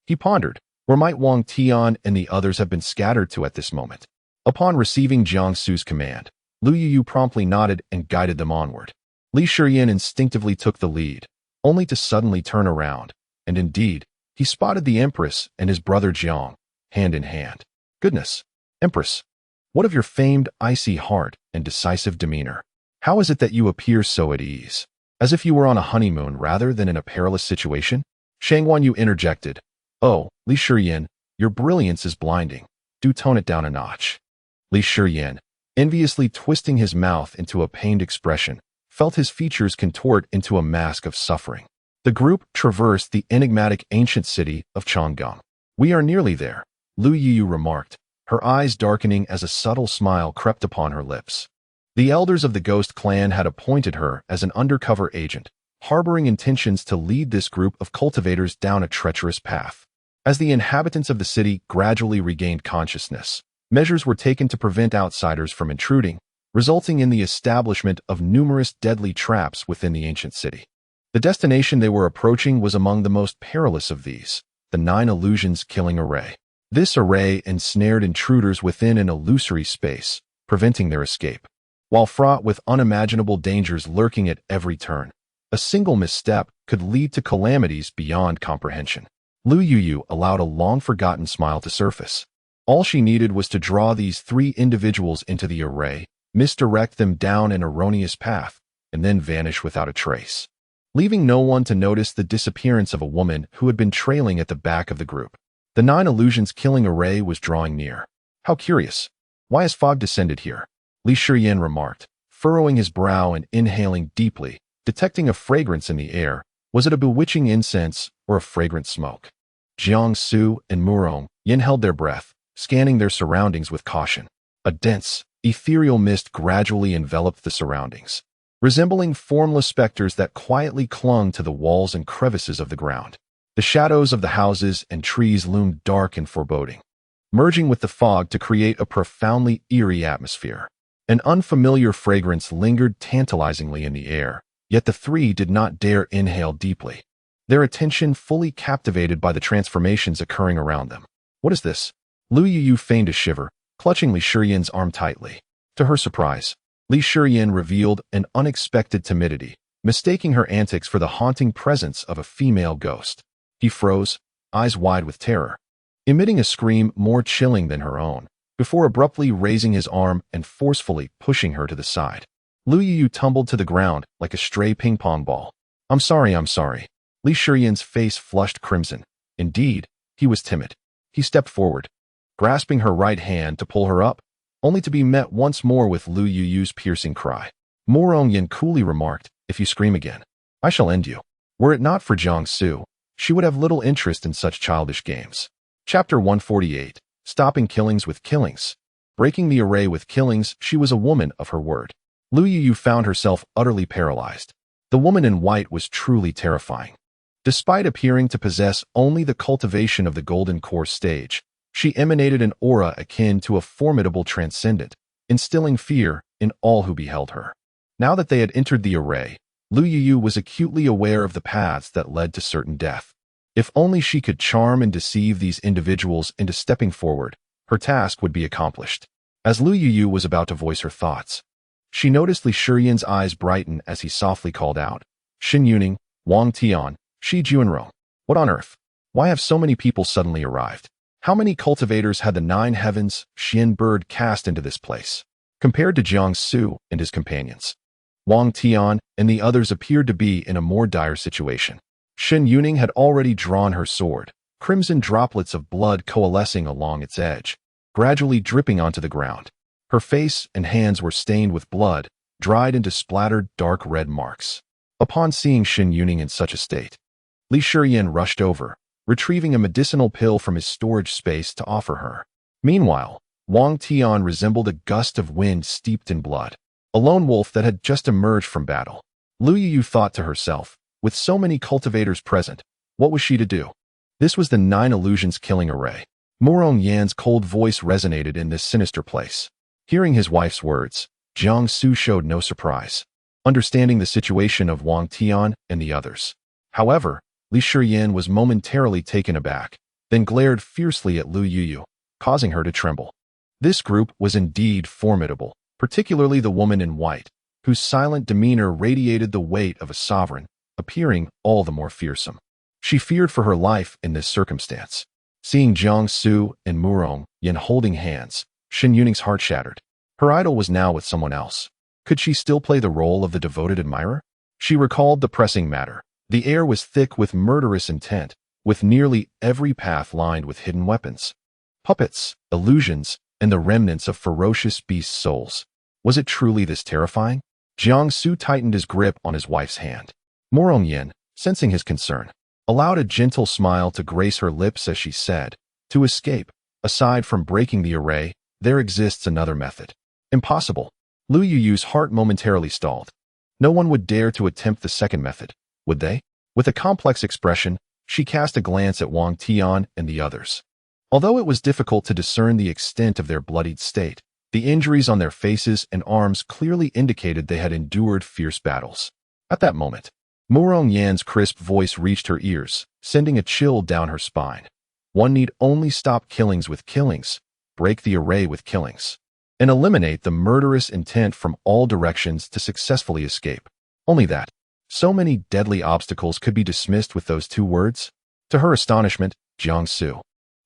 he pondered, where might Wang Tian and the others have been scattered to at this moment? Upon receiving Jiang Su's command, Lu Yuyu promptly nodded and guided them onward. Li Shiyin instinctively took the lead, only to suddenly turn around, and indeed, he spotted the Empress and his brother Jiang, hand in hand. Goodness, Empress, what of your famed icy heart and decisive demeanor? How is it that you appear so at ease, as if you were on a honeymoon rather than in a perilous situation? Shang Wanyu interjected. Oh, Li Shiyin, your brilliance is blinding. Do tone it down a notch. Li Shiyin, enviously twisting his mouth into a pained expression, felt his features contort into a mask of suffering. The group traversed the enigmatic ancient city of Changgang. We are nearly there, Lu Yuyu remarked, her eyes darkening as a subtle smile crept upon her lips. The elders of the Ghost clan had appointed her as an undercover agent, harboring intentions to lead this group of cultivators down a treacherous path. As the inhabitants of the city gradually regained consciousness, measures were taken to prevent outsiders from intruding, resulting in the establishment of numerous deadly traps within the ancient city. The destination they were approaching was among the most perilous of these, the 9 Illusions Killing Array. This array ensnared intruders within an illusory space, preventing their escape. While fraught with unimaginable dangers lurking at every turn, a single misstep could lead to calamities beyond comprehension. Lu Yuyu allowed a long-forgotten smile to surface. All she needed was to draw these 3 individuals into the array, misdirect them down an erroneous path, and then vanish without a trace, leaving no one to notice the disappearance of a woman who had been trailing at the back of the group. The 9 Illusions Killing Array was drawing near. How curious. Why has fog descended here? Li Shiyin remarked, furrowing his brow and inhaling deeply, detecting a fragrance in the air. Was it a bewitching incense or a fragrant smoke? Jiang Su and Murong Yin held their breath, scanning their surroundings with caution. A dense, ethereal mist gradually enveloped the surroundings, resembling formless specters that quietly clung to the walls and crevices of the ground. The shadows of the houses and trees loomed dark and foreboding, merging with the fog to create a profoundly eerie atmosphere. An unfamiliar fragrance lingered tantalizingly in the air, yet the 3 did not dare inhale deeply, their attention fully captivated by the transformations occurring around them. What is this? Lu Yuyu feigned a shiver, clutching Li Shiyin's arm tightly. To her surprise, Li Shiyin revealed an unexpected timidity, mistaking her antics for the haunting presence of a female ghost. He froze, eyes wide with terror, emitting a scream more chilling than her own, before abruptly raising his arm and forcefully pushing her to the side. Lu Yuyu tumbled to the ground like a stray ping-pong ball. I'm sorry. Li Shiyin's face flushed crimson. Indeed, he was timid. He stepped forward, grasping her right hand to pull her up, only to be met once more with Lu Yuyu's piercing cry. Murong Yin coolly remarked, if you scream again, I shall end you. Were it not for Jiang Su, she would have little interest in such childish games. Chapter 148, Stopping Killings with Killings. Breaking the array with killings, she was a woman of her word. Lu Yuyu found herself utterly paralyzed. The woman in white was truly terrifying. Despite appearing to possess only the cultivation of the golden core stage, she emanated an aura akin to a formidable transcendent, instilling fear in all who beheld her. Now that they had entered the array, Lu Yu was acutely aware of the paths that led to certain death. If only she could charm and deceive these individuals into stepping forward, her task would be accomplished. As Lu Yu was about to voice her thoughts, she noticed Li Shiyan's eyes brighten as he softly called out, "Xin Yuning, Wang Tian, Shi Juanrong. What on earth? Why have so many people suddenly arrived? How many cultivators had the 9 heavens Xian bird cast into this place?" Compared to Jiang Su and his companions, Wang Tian and the others appeared to be in a more dire situation. Xin Yuning had already drawn her sword, crimson droplets of blood coalescing along its edge, gradually dripping onto the ground. Her face and hands were stained with blood, dried into splattered dark red marks. Upon seeing Xin Yuning in such a state, Li Shiyan rushed over, retrieving a medicinal pill from his storage space to offer her. Meanwhile, Wang Tian resembled a gust of wind steeped in blood, a lone wolf that had just emerged from battle. Lu Yu thought to herself, with so many cultivators present, what was she to do? This was the 9 illusions killing array. Murong Yan's cold voice resonated in this sinister place. Hearing his wife's words, Jiang Su showed no surprise, understanding the situation of Wang Tian and the others. However, Li Shiyan was momentarily taken aback, then glared fiercely at Lu Yu, causing her to tremble. This group was indeed formidable, particularly the woman in white, whose silent demeanor radiated the weight of a sovereign, appearing all the more fearsome. She feared for her life in this circumstance. Seeing Jiang Su and Murong Yan holding hands, Xin Yuning's heart shattered. Her idol was now with someone else. Could she still play the role of the devoted admirer? She recalled the pressing matter. The air was thick with murderous intent, with nearly every path lined with hidden weapons, puppets, illusions, and the remnants of ferocious beast souls. Was it truly this terrifying? Jiang Su tightened his grip on his wife's hand. Murong Yan, sensing his concern, allowed a gentle smile to grace her lips as she said, "To escape, aside from breaking the array, there exists another method." Impossible. Lu Yu's heart momentarily stalled. No one would dare to attempt the second method, would they? With a complex expression, she cast a glance at Wang Tian and the others. Although it was difficult to discern the extent of their bloodied state, the injuries on their faces and arms clearly indicated they had endured fierce battles. At that moment, Murong Yan's crisp voice reached her ears, sending a chill down her spine. One need only stop killings with killings, break the array with killings, and eliminate the murderous intent from all directions to successfully escape. Only that. So many deadly obstacles could be dismissed with those 2 words. To her astonishment, Jiang Su,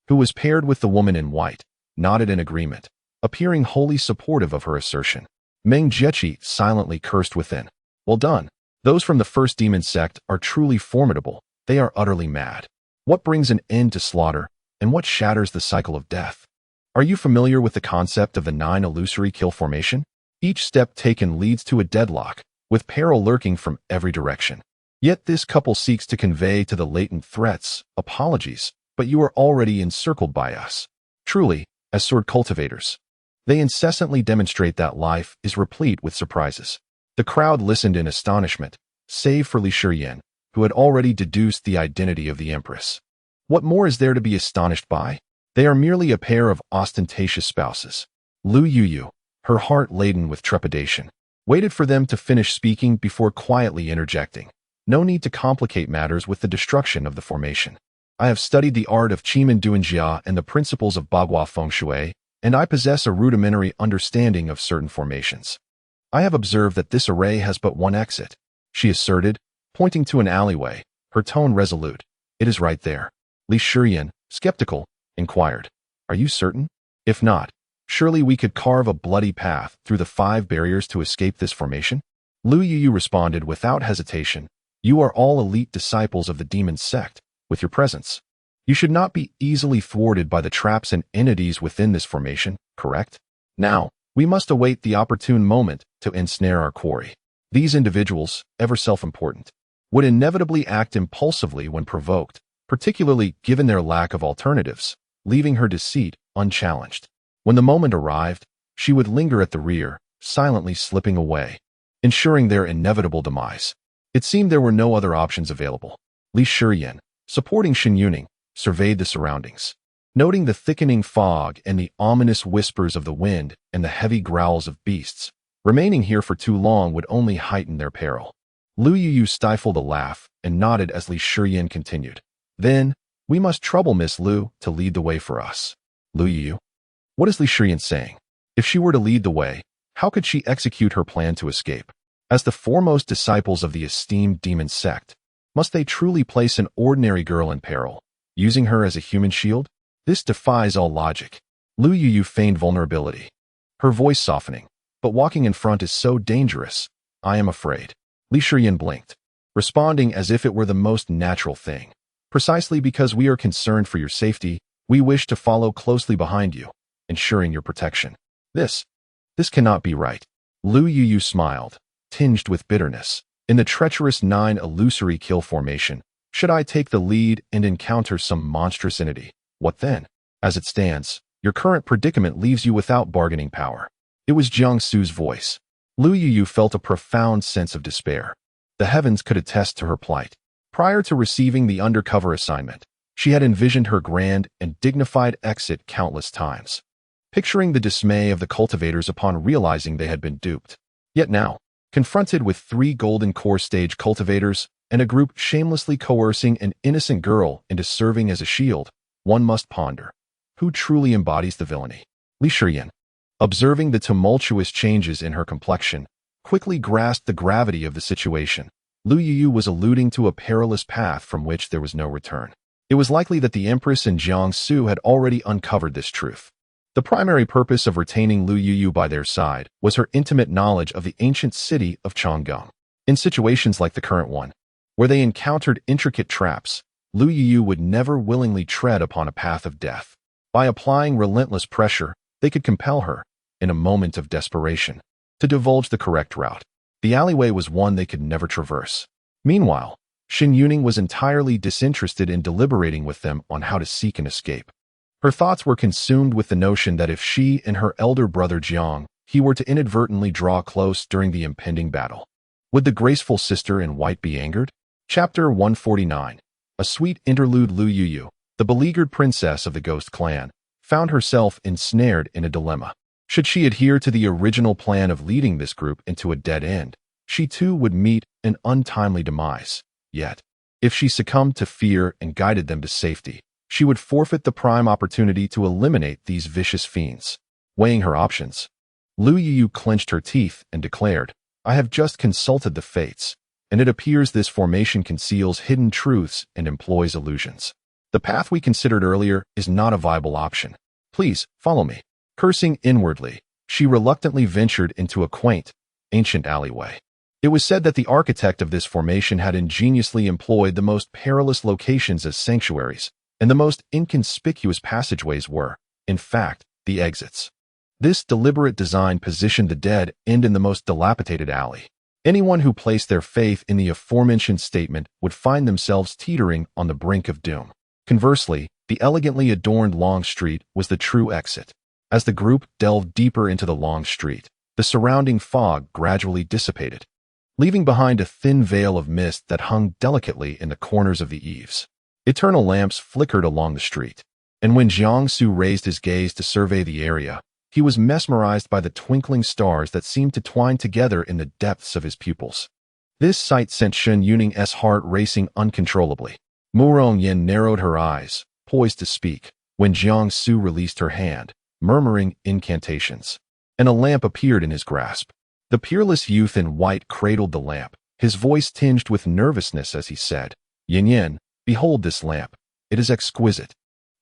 who was paired with the woman in white, nodded in agreement, appearing wholly supportive of her assertion. Meng Jiechi silently cursed within. Well done. Those from the first demon sect are truly formidable. They are utterly mad. What brings an end to slaughter, and what shatters the cycle of death? Are you familiar with the concept of the 9 illusory kill formation? Each step taken leads to a deadlock, with peril lurking from every direction. Yet this couple seeks to convey to the latent threats, apologies, but you are already encircled by us. Truly, as sword cultivators, they incessantly demonstrate that life is replete with surprises. The crowd listened in astonishment, save for Li Shiyan, who had already deduced the identity of the Empress. What more is there to be astonished by? They are merely a pair of ostentatious spouses. Lu Yu, her heart laden with trepidation, waited for them to finish speaking before quietly interjecting. No need to complicate matters with the destruction of the formation. I have studied the art of Qimen Duanjia and the principles of Bagua Feng Shui, and I possess a rudimentary understanding of certain formations. I have observed that this array has but one exit, she asserted, pointing to an alleyway, her tone resolute. It is right there. Li Shiyan, skeptical, inquired, "Are you certain? If not, surely we could carve a bloody path through the 5 barriers to escape this formation?" Lu Yu responded without hesitation, "You are all elite disciples of the demon sect. With your presence, you should not be easily thwarted by the traps and entities within this formation, correct? Now, we must await the opportune moment to ensnare our quarry. These individuals, ever self-important, would inevitably act impulsively when provoked, particularly given their lack of alternatives, leaving her deceit unchallenged. When the moment arrived, she would linger at the rear, silently slipping away, ensuring their inevitable demise. It seemed there were no other options available. Li Shiyan, supporting Shen Yuning, surveyed the surroundings. Noting the thickening fog and the ominous whispers of the wind and the heavy growls of beasts, remaining here for too long would only heighten their peril. Lu Yu stifled a laugh and nodded as Li Shiyan continued. Then, we must trouble Miss Lu to lead the way for us. Lu Yu? What is Li Shiyan saying? If she were to lead the way, how could she execute her plan to escape? As the foremost disciples of the esteemed demon sect, must they truly place an ordinary girl in peril, using her as a human shield? This defies all logic. Lu Yu feigned vulnerability, her voice softening. But walking in front is so dangerous, I am afraid. Li Shiyan blinked, responding as if it were the most natural thing. Precisely because we are concerned for your safety, we wish to follow closely behind you, ensuring your protection. This cannot be right. Lu Yu smiled, tinged with bitterness. In the treacherous 9 illusory kill formation, should I take the lead and encounter some monstrous entity, what then? As it stands, your current predicament leaves you without bargaining power. It was Jiangsu's voice. Lu Yu felt a profound sense of despair. The heavens could attest to her plight. Prior to receiving the undercover assignment, she had envisioned her grand and dignified exit countless times, picturing the dismay of the cultivators upon realizing they had been duped. Yet now, confronted with 3 golden core stage cultivators and a group shamelessly coercing an innocent girl into serving as a shield, one must ponder, who truly embodies the villainy? Li Shiyan, observing the tumultuous changes in her complexion, quickly grasped the gravity of the situation. Lu Yu was alluding to a perilous path from which there was no return. It was likely that the Empress and Jiangsu had already uncovered this truth. The primary purpose of retaining Lu Yu by their side was her intimate knowledge of the ancient city of Chang'an. In situations like the current one, where they encountered intricate traps, Lu Yu would never willingly tread upon a path of death. By applying relentless pressure, they could compel her, in a moment of desperation, to divulge the correct route. The alleyway was one they could never traverse. Meanwhile, Shen Yuning was entirely disinterested in deliberating with them on how to seek an escape. Her thoughts were consumed with the notion that if she and her elder brother Jiang he were to inadvertently draw close during the impending battle, would the graceful sister in white be angered? Chapter 149. A sweet interlude. Lu Yu, the beleaguered princess of the Ghost clan, found herself ensnared in a dilemma. Should she adhere to the original plan of leading this group into a dead end, she too would meet an untimely demise. Yet, if she succumbed to fear and guided them to safety, she would forfeit the prime opportunity to eliminate these vicious fiends. Weighing her options, Lu Yu clenched her teeth and declared, I have just consulted the fates, and it appears this formation conceals hidden truths and employs illusions. The path we considered earlier is not a viable option. Please, follow me. Cursing inwardly, she reluctantly ventured into a quaint, ancient alleyway. It was said that the architect of this formation had ingeniously employed the most perilous locations as sanctuaries, and the most inconspicuous passageways were, in fact, the exits. This deliberate design positioned the dead end in the most dilapidated alley. Anyone who placed their faith in the aforementioned statement would find themselves teetering on the brink of doom. Conversely, the elegantly adorned long street was the true exit. As the group delved deeper into the long street, the surrounding fog gradually dissipated, leaving behind a thin veil of mist that hung delicately in the corners of the eaves. Eternal lamps flickered along the street, and when Jiangsu raised his gaze to survey the area, he was mesmerized by the twinkling stars that seemed to twine together in the depths of his pupils. This sight sent Shen Yuning's heart racing uncontrollably. Murong Yin narrowed her eyes, poised to speak, when Jiangsu released her hand, murmuring incantations, and a lamp appeared in his grasp. The peerless youth in white cradled the lamp, his voice tinged with nervousness as he said, Yin Yin, behold this lamp. It is exquisite.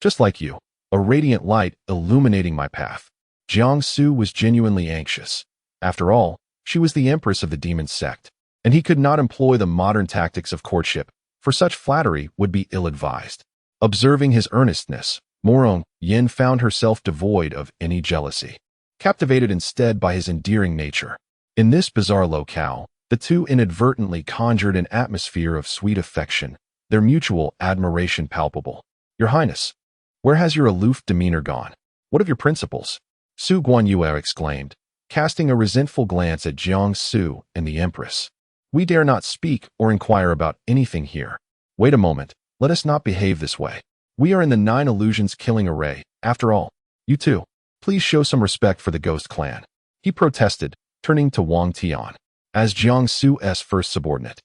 Just like you, a radiant light illuminating my path. Jiangsu was genuinely anxious. After all, she was the Empress of the demon sect, and he could not employ the modern tactics of courtship, for such flattery would be ill-advised. Observing his earnestness, Murong Yin found herself devoid of any jealousy, captivated instead by his endearing nature. In this bizarre locale, the two inadvertently conjured an atmosphere of sweet affection, their mutual admiration palpable. Your Highness, where has your aloof demeanor gone? What of your principles? Su Guanyue exclaimed, casting a resentful glance at Jiangsu and the Empress. We dare not speak or inquire about anything here. Wait a moment, let us not behave this way. We are in the 9 illusions killing array, after all. You too. Please show some respect for the Ghost Clan. He protested, turning to Wang Tian. As Jiang Su's first subordinate,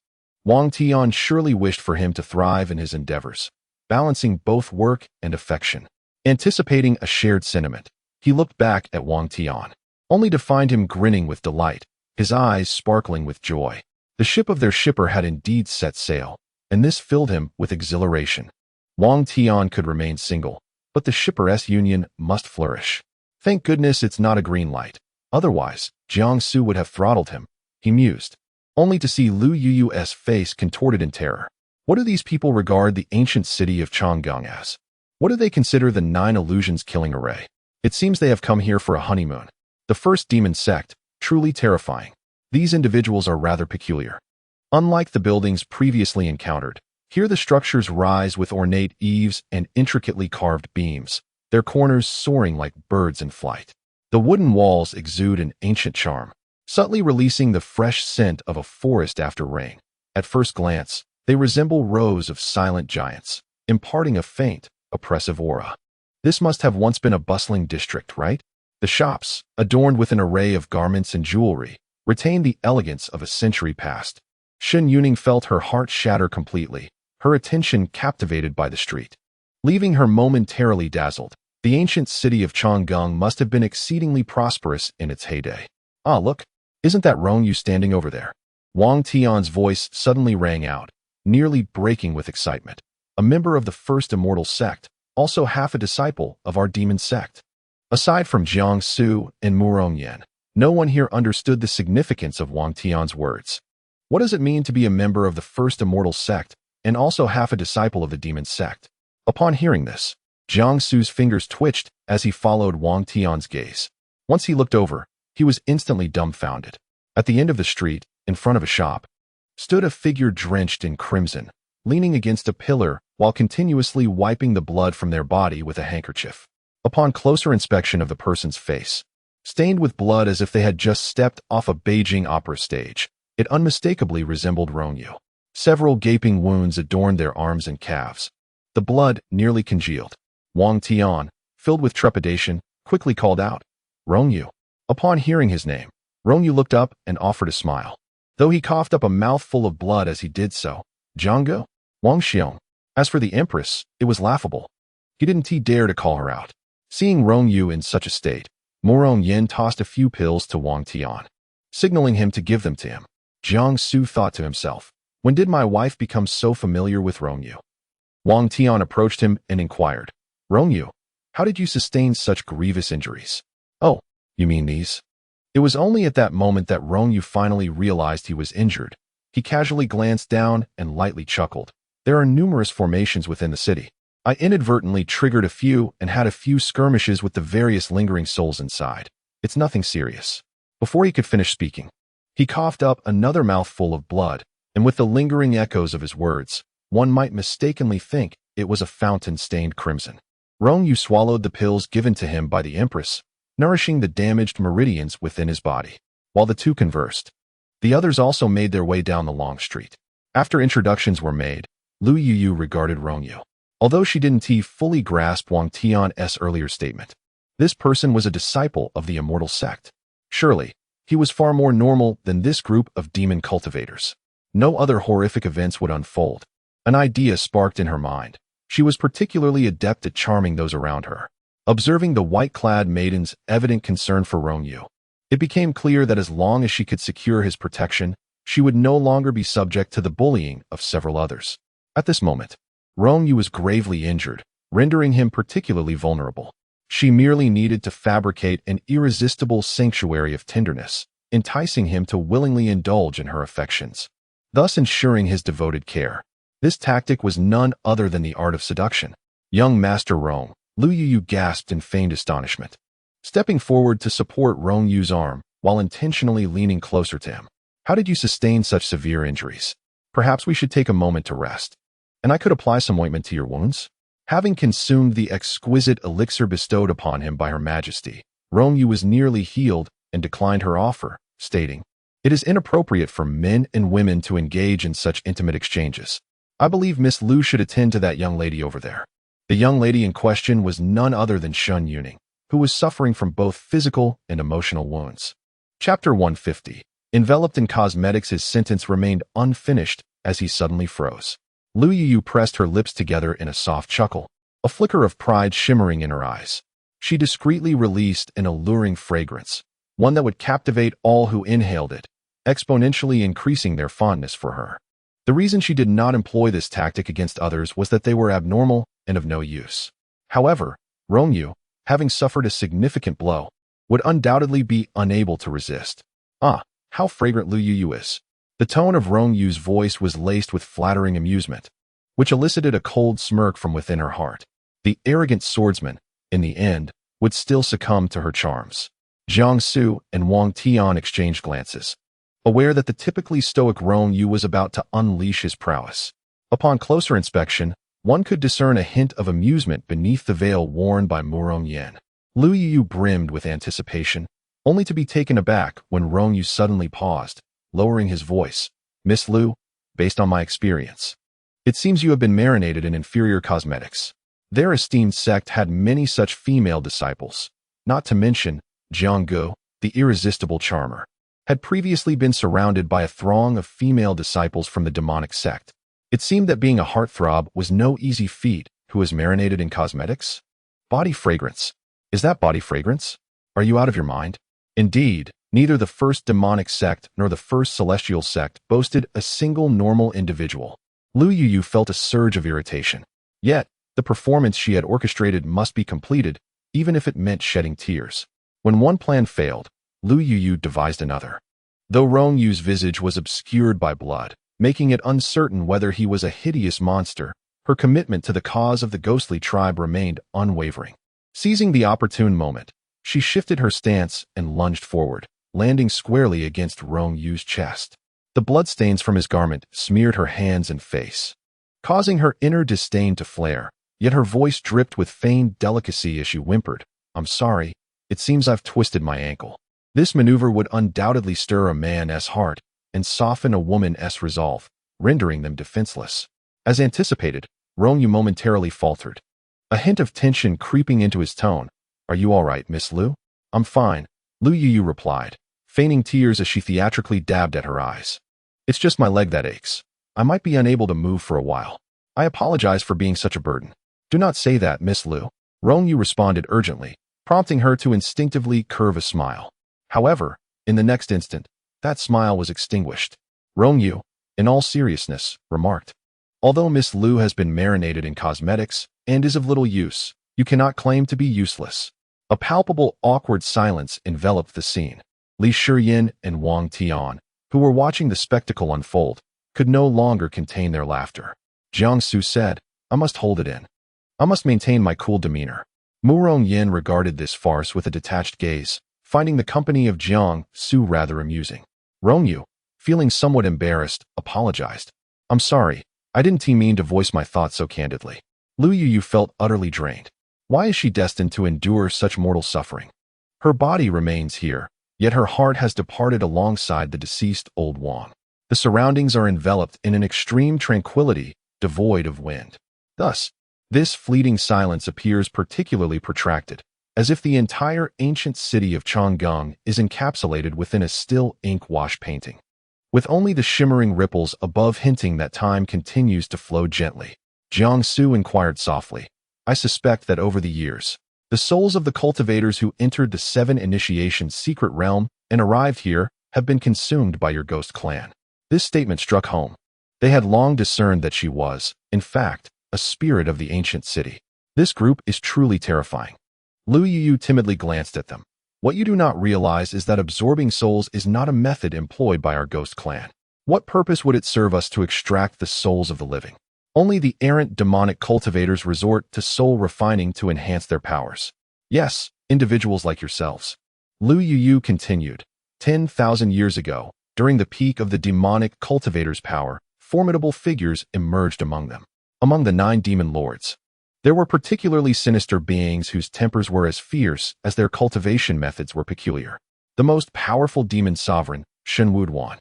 Wang Tian surely wished for him to thrive in his endeavors, balancing both work and affection. Anticipating a shared sentiment, he looked back at Wang Tian, only to find him grinning with delight, his eyes sparkling with joy. The ship of their shipper had indeed set sail, and this filled him with exhilaration. Wang Tian could remain single, but the shipper's union must flourish. Thank goodness it's not a green light. Otherwise, Jiang Su would have throttled him, he mused, only to see Lu Yu's face contorted in terror. What do these people regard the ancient city of Changgang as? What do they consider the 9 illusions killing array? It seems they have come here for a honeymoon. The first demon sect, truly terrifying. These individuals are rather peculiar. Unlike the buildings previously encountered, here the structures rise with ornate eaves and intricately carved beams, their corners soaring like birds in flight. The wooden walls exude an ancient charm, subtly releasing the fresh scent of a forest after rain. At first glance, they resemble rows of silent giants, imparting a faint, oppressive aura. This must have once been a bustling district, right? The shops, adorned with an array of garments and jewelry, retain the elegance of a century past. Shen Yuning felt her heart shatter completely, her attention captivated by the street. Leaving her momentarily dazzled, the ancient city of Changgang must have been exceedingly prosperous in its heyday. Ah, look, isn't that Rongyu standing over there? Wang Tian's voice suddenly rang out, nearly breaking with excitement. A member of the first immortal sect, also half a disciple of our demon sect. Aside from Jiang Su and Murong Yan, no one here understood the significance of Wang Tian's words. What does it mean to be a member of the first immortal sect and also half a disciple of the demon sect? Upon hearing this, Jiang Su's fingers twitched as he followed Wang Tian's gaze. Once he looked over, he was instantly dumbfounded. At the end of the street, in front of a shop, stood a figure drenched in crimson, leaning against a pillar while continuously wiping the blood from their body with a handkerchief. Upon closer inspection of the person's face, stained with blood as if they had just stepped off a Beijing opera stage, it unmistakably resembled Rongyu. Several gaping wounds adorned their arms and calves. The blood nearly congealed. Wang Tian, filled with trepidation, quickly called out, "Rongyu." Upon hearing his name, Rongyu looked up and offered a smile, though he coughed up a mouthful of blood as he did so. "Zhangge? Wang Xiong." As for the Empress, it was laughable. He didn't dare to call her out. Seeing Rongyu in such a state, Murong Yin tossed a few pills to Wang Tian, signaling him to give them to him. Jiang Su thought to himself, when did my wife become so familiar with Rongyu? Wang Tian approached him and inquired, "Rongyu, how did you sustain such grievous injuries?" "Oh, you mean these?" It was only at that moment that Rongyu finally realized he was injured. He casually glanced down and lightly chuckled. "There are numerous formations within the city. I inadvertently triggered a few and had a few skirmishes with the various lingering souls inside. It's nothing serious." Before he could finish speaking, he coughed up another mouthful of blood, and with the lingering echoes of his words, one might mistakenly think it was a fountain stained crimson. Rongyu swallowed the pills given to him by the Empress, nourishing the damaged meridians within his body. While the two conversed, the others also made their way down the long street. After introductions were made, Lu Yu regarded Rongyu, although she didn't fully grasp Wang Tian's earlier statement. This person was a disciple of the immortal sect. Surely, he was far more normal than this group of demon cultivators. No other horrific events would unfold. An idea sparked in her mind. She was particularly adept at charming those around her. Observing the white-clad maiden's evident concern for Rongyu, it became clear that as long as she could secure his protection, she would no longer be subject to the bullying of several others. At this moment, Rongyu was gravely injured, rendering him particularly vulnerable. She merely needed to fabricate an irresistible sanctuary of tenderness, enticing him to willingly indulge in her affections, thus ensuring his devoted care. This tactic was none other than the art of seduction. "Young Master Rong," Lu Yu gasped in feigned astonishment, stepping forward to support Rongyu's arm while intentionally leaning closer to him. "How did you sustain such severe injuries? Perhaps we should take a moment to rest, and I could apply some ointment to your wounds?" Having consumed the exquisite elixir bestowed upon him by Her Majesty, Rongyu was nearly healed and declined her offer, stating, "It is inappropriate for men and women to engage in such intimate exchanges." I believe Miss Lu should attend to that young lady over there. The young lady in question was none other than Shun Yuning, who was suffering from both physical and emotional wounds. Chapter 150. Enveloped in cosmetics, his sentence remained unfinished as he suddenly froze. Lu Yu pressed her lips together in a soft chuckle, a flicker of pride shimmering in her eyes. She discreetly released an alluring fragrance, one that would captivate all who inhaled it, exponentially increasing their fondness for her. The reason she did not employ this tactic against others was that they were abnormal and of no use. However, Rongyu, having suffered a significant blow, would undoubtedly be unable to resist. Ah, how fragrant Lu Yu is. The tone of Rongyu's voice was laced with flattering amusement, which elicited a cold smirk from within her heart. The arrogant swordsman, in the end, would still succumb to her charms. Jiang Su and Wang Tian exchanged glances, aware that the typically stoic Rongyu was about to unleash his prowess. Upon closer inspection, one could discern a hint of amusement beneath the veil worn by Murong Yen. Lu Yu brimmed with anticipation, only to be taken aback when Rongyu suddenly paused, lowering his voice. Miss Lu, based on my experience, it seems you have been marinated in inferior cosmetics. Their esteemed sect had many such female disciples, not to mention Jianggu, the irresistible charmer, had previously been surrounded by a throng of female disciples from the demonic sect. It seemed that being a heartthrob was no easy feat who was marinated in cosmetics. Body fragrance. Is that body fragrance? Are you out of your mind? Indeed, neither the first demonic sect nor the first celestial sect boasted a single normal individual. Lu Yu felt a surge of irritation. Yet, the performance she had orchestrated must be completed, even if it meant shedding tears. When one plan failed, Lu Yu devised another. Though Rongyu's visage was obscured by blood, making it uncertain whether he was a hideous monster, her commitment to the cause of the ghostly tribe remained unwavering. Seizing the opportune moment, she shifted her stance and lunged forward, landing squarely against Rongyu's chest. The bloodstains from his garment smeared her hands and face, causing her inner disdain to flare, yet her voice dripped with feigned delicacy as she whimpered, "I'm sorry, it seems I've twisted my ankle." This maneuver would undoubtedly stir a man's heart and soften a woman's resolve, rendering them defenseless. As anticipated, Rongyu momentarily faltered, a hint of tension creeping into his tone. "Are you all right, Miss Lu?" "I'm fine," Lu Yu replied, feigning tears as she theatrically dabbed at her eyes. "It's just my leg that aches. I might be unable to move for a while. I apologize for being such a burden." "Do not say that, Miss Lu," Rongyu responded urgently, prompting her to instinctively curve a smile. However, in the next instant, that smile was extinguished. Rongyu, in all seriousness, remarked, "Although Miss Lu has been marinated in cosmetics and is of little use, you cannot claim to be useless." A palpable, awkward silence enveloped the scene. Li Shiyin and Wang Tian, who were watching the spectacle unfold, could no longer contain their laughter. Jiang Su said, "I must hold it in. I must maintain my cool demeanor." Murong Yin regarded this farce with a detached gaze, finding the company of Jiang Su rather amusing. Rongyu, feeling somewhat embarrassed, apologized. "I'm sorry, I didn't mean to voice my thoughts so candidly." Lu Yu felt utterly drained. Why is she destined to endure such mortal suffering? Her body remains here, yet her heart has departed alongside the deceased old Wang. The surroundings are enveloped in an extreme tranquility, devoid of wind. Thus, this fleeting silence appears particularly protracted, as if the entire ancient city of Chang'an is encapsulated within a still ink wash painting, with only the shimmering ripples above hinting that time continues to flow gently. Jiang Su inquired softly, "I suspect that over the years, the souls of the cultivators who entered the 7 Initiation's secret realm and arrived here have been consumed by your ghost clan." This statement struck home. They had long discerned that she was, in fact, a spirit of the ancient city. This group is truly terrifying. Lu Yu timidly glanced at them. "What you do not realize is that absorbing souls is not a method employed by our ghost clan. What purpose would it serve us to extract the souls of the living? Only the errant demonic cultivators resort to soul refining to enhance their powers. Yes, individuals like yourselves." Lu Yu continued, 10,000 years ago, during the peak of the demonic cultivators' power, formidable figures emerged among them. Among the 9 demon lords, there were particularly sinister beings whose tempers were as fierce as their cultivation methods were peculiar. The most powerful demon sovereign, Shen Wuduan,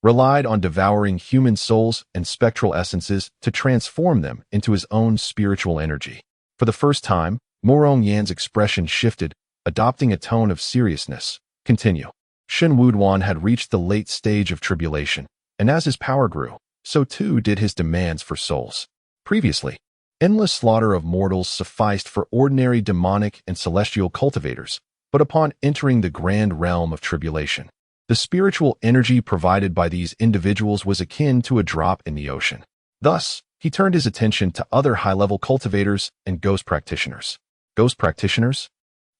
relied on devouring human souls and spectral essences to transform them into his own spiritual energy. For the first time, Morong Yan's expression shifted, adopting a tone of seriousness. Continue. Shen Wuduan had reached the late stage of tribulation, and as his power grew, so too did his demands for souls. Previously, endless slaughter of mortals sufficed for ordinary demonic and celestial cultivators, but upon entering the grand realm of tribulation, the spiritual energy provided by these individuals was akin to a drop in the ocean. Thus, he turned his attention to other high-level cultivators and ghost practitioners. Ghost practitioners?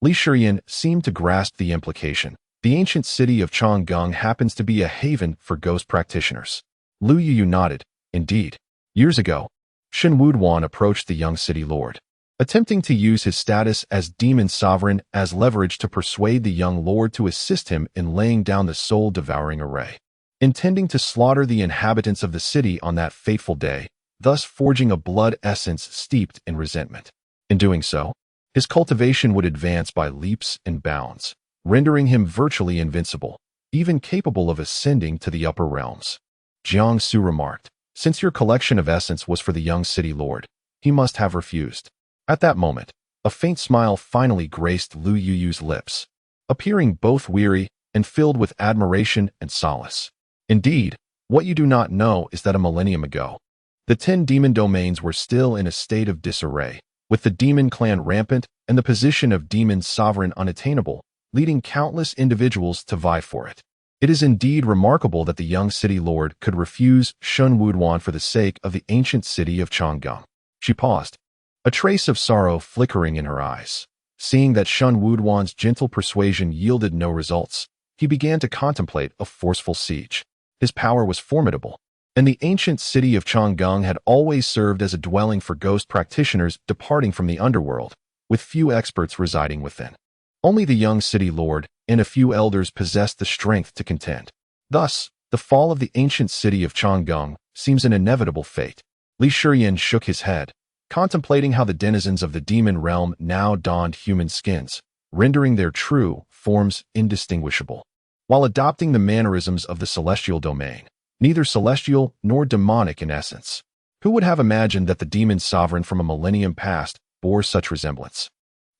Li Shiyan seemed to grasp the implication. The ancient city of Changgung happens to be a haven for ghost practitioners. Lu Yuyu nodded. Indeed. Years ago, Shen Wuduan approached the young city lord, attempting to use his status as demon sovereign as leverage to persuade the young lord to assist him in laying down the soul-devouring array, intending to slaughter the inhabitants of the city on that fateful day, thus forging a blood essence steeped in resentment. In doing so, his cultivation would advance by leaps and bounds, rendering him virtually invincible, even capable of ascending to the upper realms. Jiang Su remarked, since your collection of essence was for the young city lord, he must have refused. At that moment, a faint smile finally graced Lu Yuyu's lips, appearing both weary and filled with admiration and solace. Indeed, what you do not know is that a millennium ago, the 10 demon domains were still in a state of disarray, with the demon clan rampant and the position of demon sovereign unattainable, leading countless individuals to vie for it. It is indeed remarkable that the young city lord could refuse Shen Wuduan for the sake of the ancient city of Changgung. She paused, a trace of sorrow flickering in her eyes. Seeing that Shen Wuduan's gentle persuasion yielded no results, he began to contemplate a forceful siege. His power was formidable, and the ancient city of Changgung had always served as a dwelling for ghost practitioners departing from the underworld, with few experts residing within. Only the young city lord and a few elders possessed the strength to contend. Thus, the fall of the ancient city of Changgung seems an inevitable fate. Li Shiyan shook his head, contemplating how the denizens of the demon realm now donned human skins, rendering their true forms indistinguishable. While adopting the mannerisms of the celestial domain, neither celestial nor demonic in essence. Who would have imagined that the demon sovereign from a millennium past bore such resemblance?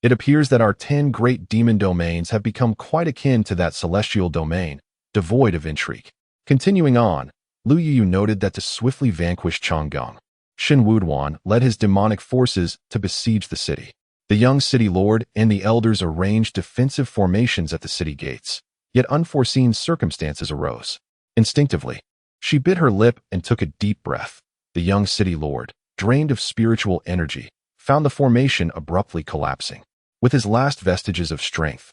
It appears that our 10 great demon domains have become quite akin to that celestial domain, devoid of intrigue. Continuing on, Lu Yuyu noted that to swiftly vanquish Changgung, Shen Wuduan led his demonic forces to besiege the city. The young city lord and the elders arranged defensive formations at the city gates, yet unforeseen circumstances arose. Instinctively, she bit her lip and took a deep breath. The young city lord, drained of spiritual energy, found the formation abruptly collapsing. With his last vestiges of strength,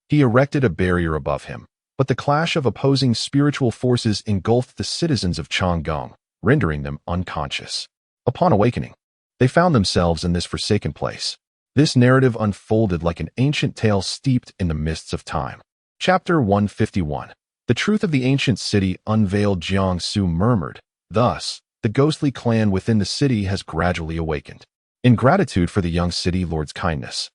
he erected a barrier above him, but the clash of opposing spiritual forces engulfed the citizens of Changgung, rendering them unconscious. Upon awakening, they found themselves in this forsaken place. This narrative unfolded like an ancient tale steeped in the mists of time. Chapter 151. The truth of the ancient city unveiled. Jiang Su murmured. Thus, the ghostly clan within the city has gradually awakened. In gratitude for the young city lord's kindness,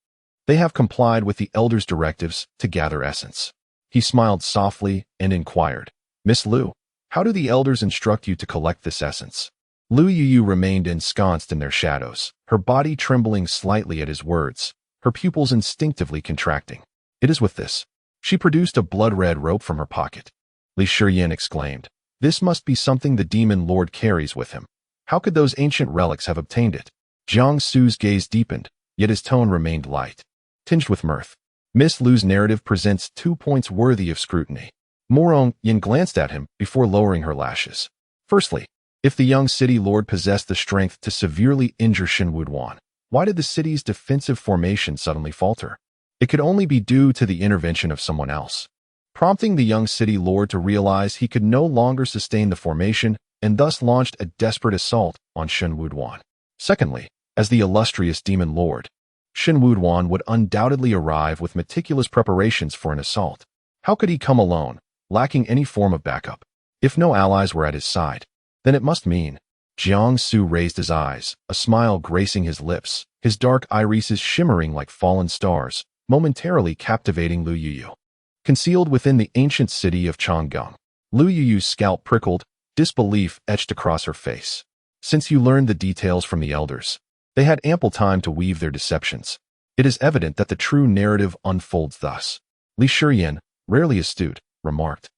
they have complied with the elder's directives to gather essence. He smiled softly and inquired, Miss Lu, how do the elders instruct you to collect this essence? Lu Yuyu remained ensconced in their shadows, her body trembling slightly at his words, her pupils instinctively contracting. It is with this. She produced a blood-red rope from her pocket. Li Shiyan exclaimed, this must be something the demon lord carries with him. How could those ancient relics have obtained it? Jiang Su's gaze deepened, yet his tone remained light, tinged with mirth. Miss Lu's narrative presents 2 points worthy of scrutiny. Morong Yin glanced at him before lowering her lashes. Firstly, if the young city lord possessed the strength to severely injure Shen Wuduan, why did the city's defensive formation suddenly falter? It could only be due to the intervention of someone else, prompting the young city lord to realize he could no longer sustain the formation and thus launched a desperate assault on Shen Wuduan. Secondly, as the illustrious demon lord, Shen Wuduan would undoubtedly arrive with meticulous preparations for an assault. How could he come alone, lacking any form of backup? If no allies were at his side, then it must mean. Jiang Su raised his eyes, a smile gracing his lips, his dark irises shimmering like fallen stars, momentarily captivating Lu Yuyu. Concealed within the ancient city of Changgung, Lu Yuyu's scalp prickled, disbelief etched across her face. Since you learned the details from the elders, they had ample time to weave their deceptions. It is evident that the true narrative unfolds thus. Li Shiyan, rarely astute, remarked.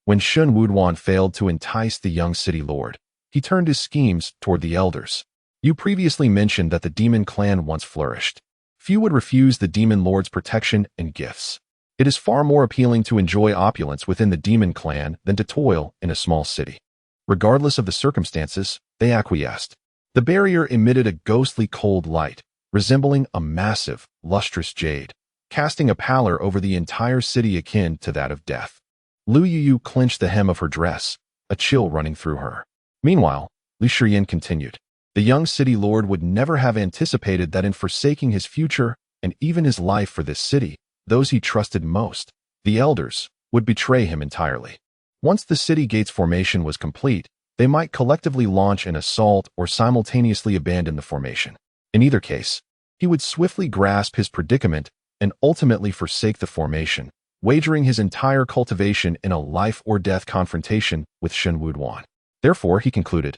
When Shun Wuduan failed to entice the young city lord, he turned his schemes toward the elders. You previously mentioned that the demon clan once flourished. Few would refuse the demon lord's protection and gifts. It is far more appealing to enjoy opulence within the demon clan than to toil in a small city. Regardless of the circumstances, they acquiesced. The barrier emitted a ghostly cold light, resembling a massive, lustrous jade, casting a pallor over the entire city akin to that of death. Lu Yuyu clenched the hem of her dress, a chill running through her. Meanwhile, Li Shiyan continued. The young city lord would never have anticipated that in forsaking his future and even his life for this city, those he trusted most, the elders, would betray him entirely. Once the city gate's formation was complete, they might collectively launch an assault or simultaneously abandon the formation. In either case, he would swiftly grasp his predicament and ultimately forsake the formation, wagering his entire cultivation in a life-or-death confrontation with Shun Wuduan. Therefore, he concluded,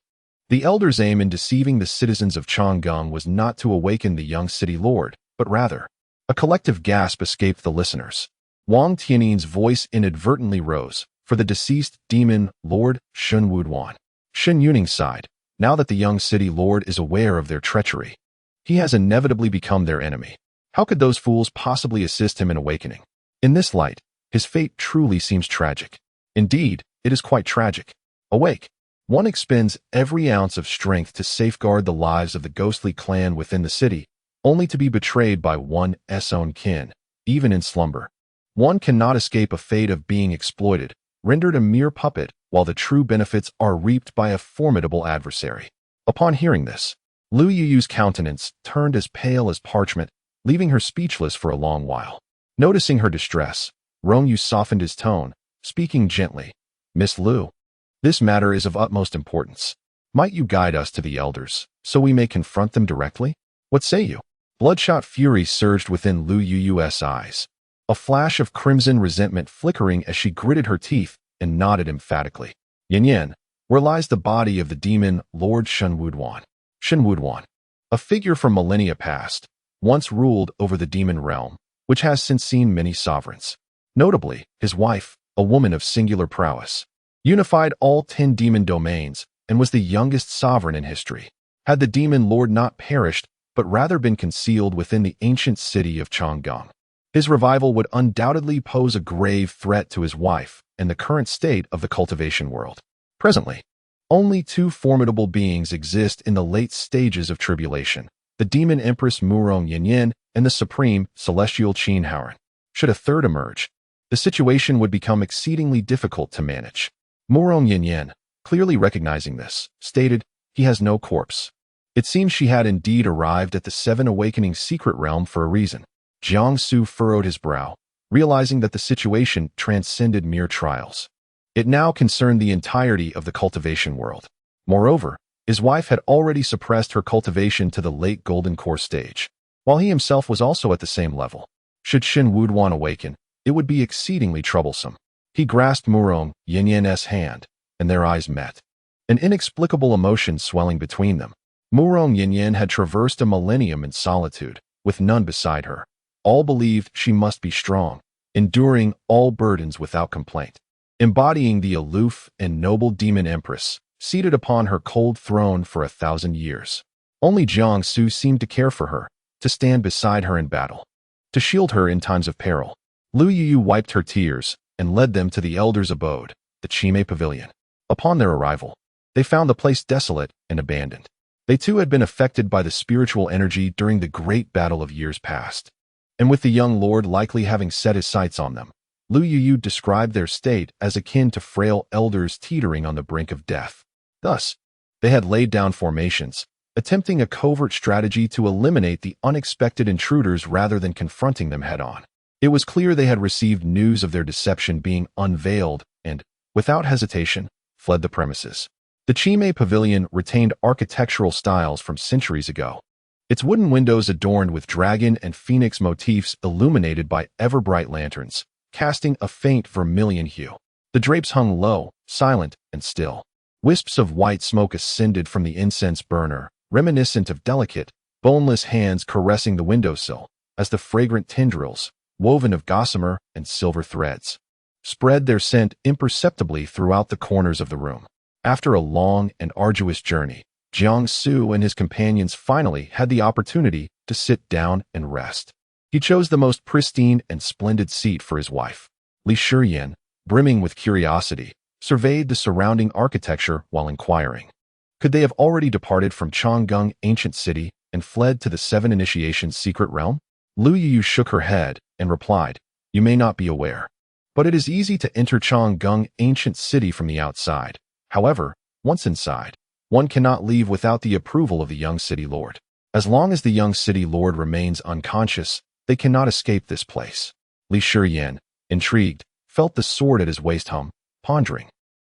the elders' aim in deceiving the citizens of Changgang was not to awaken the young city lord, but rather. A collective gasp escaped the listeners. Wang Tianin's voice inadvertently rose, for the deceased demon lord Shun Wuduan. Shen Yuning sighed. Now that the young city lord is aware of their treachery, he has inevitably become their enemy. How could those fools possibly assist him in awakening? In this light, his fate truly seems tragic. Indeed, it is quite tragic. Awake. One expends every ounce of strength to safeguard the lives of the ghostly clan within the city, only to be betrayed by one's own kin, even in slumber. One cannot escape a fate of being exploited, rendered a mere puppet, while the true benefits are reaped by a formidable adversary. Upon hearing this, Lu Yuyu's countenance turned as pale as parchment, leaving her speechless for a long while. Noticing her distress, Rong Yu softened his tone, speaking gently. Miss Lu, this matter is of utmost importance. Might you guide us to the elders, so we may confront them directly? What say you? Bloodshot fury surged within Lu Yuyu's eyes, a flash of crimson resentment flickering as she gritted her teeth and nodded emphatically. Yan, where lies the body of the demon Lord Shun Wuduan? Shun Wuduan, a figure from millennia past, once ruled over the demon realm, which has since seen many sovereigns. Notably, his wife, a woman of singular prowess, unified all 10 demon domains and was the youngest sovereign in history. Had the demon lord not perished, but rather been concealed within the ancient city of Changgang, his revival would undoubtedly pose a grave threat to his wife and the current state of the cultivation world. Presently, only 2 formidable beings exist in the late stages of tribulation, the demon Empress Murong Yanyan and the supreme celestial Qin Haoran. Should a third emerge, the situation would become exceedingly difficult to manage. Murong Yanyan, clearly recognizing this, stated, he has no corpse. It seems she had indeed arrived at the 7 awakening secret realm for a reason. Jiang Su furrowed his brow, realizing that the situation transcended mere trials. It now concerned the entirety of the cultivation world. Moreover, his wife had already suppressed her cultivation to the late golden core stage, while he himself was also at the same level. Should Shun Wuduan awaken, it would be exceedingly troublesome. He grasped Murong Yanyan's hand, and their eyes met. An inexplicable emotion swelling between them. Murong Yanyan had traversed a millennium in solitude, with none beside her. All believed she must be strong, enduring all burdens without complaint. Embodying the aloof and noble demon Empress, seated upon her cold throne for 1,000 years. Only Jiang Su seemed to care for her, to stand beside her in battle, to shield her in times of peril. Lu Yuyu wiped her tears and led them to the elders' abode, the Chime Pavilion. Upon their arrival, they found the place desolate and abandoned. They too had been affected by the spiritual energy during the great battle of years past. And with the young lord likely having set his sights on them, Lu Yuyu described their state as akin to frail elders teetering on the brink of death. Thus, they had laid down formations, attempting a covert strategy to eliminate the unexpected intruders rather than confronting them head-on. It was clear they had received news of their deception being unveiled and, without hesitation, fled the premises. The Chime Pavilion retained architectural styles from centuries ago, its wooden windows adorned with dragon and phoenix motifs illuminated by ever-bright lanterns, casting a faint vermilion hue. The drapes hung low, silent and still. Wisps of white smoke ascended from the incense burner, reminiscent of delicate, boneless hands caressing the windowsill, as the fragrant tendrils, woven of gossamer and silver threads, spread their scent imperceptibly throughout the corners of the room. After a long and arduous journey, Jiangsu and his companions finally had the opportunity to sit down and rest. He chose the most pristine and splendid seat for his wife. Li Shiyan, brimming with curiosity, surveyed the surrounding architecture while inquiring. Could they have already departed from Changgung ancient city and fled to the Seven Initiations secret realm? Lu Yu shook her head and replied, "You may not be aware, but it is easy to enter Changgung ancient city from the outside. However, once inside, one cannot leave without the approval of the young city lord. As long as the young city lord remains unconscious, they cannot escape this place." Li Shiyan, intrigued, felt the sword at his waist pondering.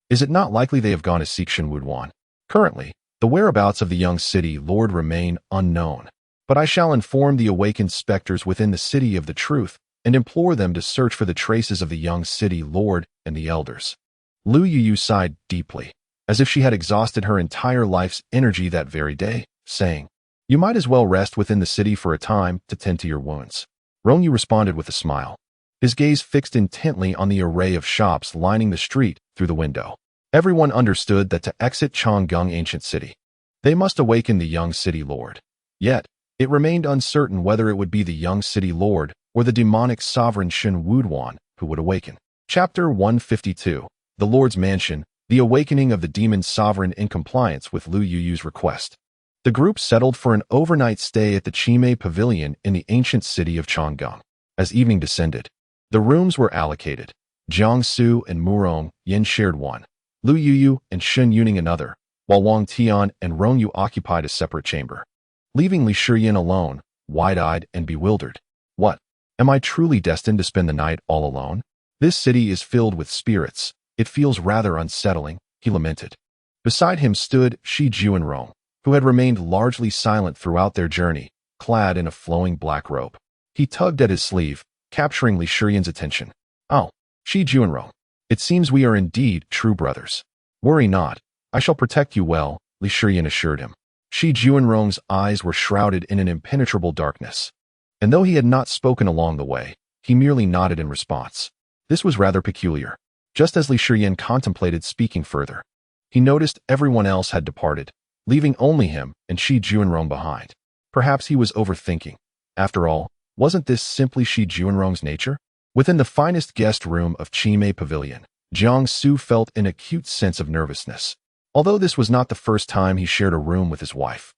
Is it not likely they have gone to seek Shen Wuduan? Currently, the whereabouts of the young city lord remain unknown, but I shall inform the awakened specters within the city of the truth and implore them to search for the traces of the young city lord and the elders. Lu Yu sighed deeply, as if she had exhausted her entire life's energy that very day, saying, "You might as well rest within the city for a time to tend to your wounds." Rongyu responded with a smile, his gaze fixed intently on the array of shops lining the street through the window. Everyone understood that to exit Changgung ancient city, they must awaken the young city lord. Yet, it remained uncertain whether it would be the young city lord or the demonic sovereign Shen Wuduan who would awaken. Chapter 152, The Lord's Mansion, the awakening of the demon sovereign in compliance with Lu Yu's request. The group settled for an overnight stay at the Chime Pavilion in the ancient city of Changgung. As evening descended, the rooms were allocated. Jiangsu and Murong Yin shared one, Lu Yu and Shen Yuning another, while Wang Tian and Rongyu occupied a separate chamber, leaving Li Shiyan alone, wide-eyed and bewildered. What? Am I truly destined to spend the night all alone? This city is filled with spirits. It feels rather unsettling, he lamented. Beside him stood Shi Juanrong, who had remained largely silent throughout their journey, clad in a flowing black robe. He tugged at his sleeve, capturing Li Shiyan's attention. "Oh, Shi Juanrong, it seems we are indeed true brothers. Worry not, I shall protect you well," Li Shiyan assured him. Shi Juanrong's eyes were shrouded in an impenetrable darkness, and though he had not spoken along the way, he merely nodded in response. This was rather peculiar. Just as Li Shiyan contemplated speaking further, he noticed everyone else had departed, leaving only him and Shi Juanrong behind. Perhaps he was overthinking. After all, wasn't this simply Shi Juanrong's nature? Within the finest guest room of Chime Pavilion, Jiangsu felt an acute sense of nervousness. Although this was not the first time he shared a room with his wife,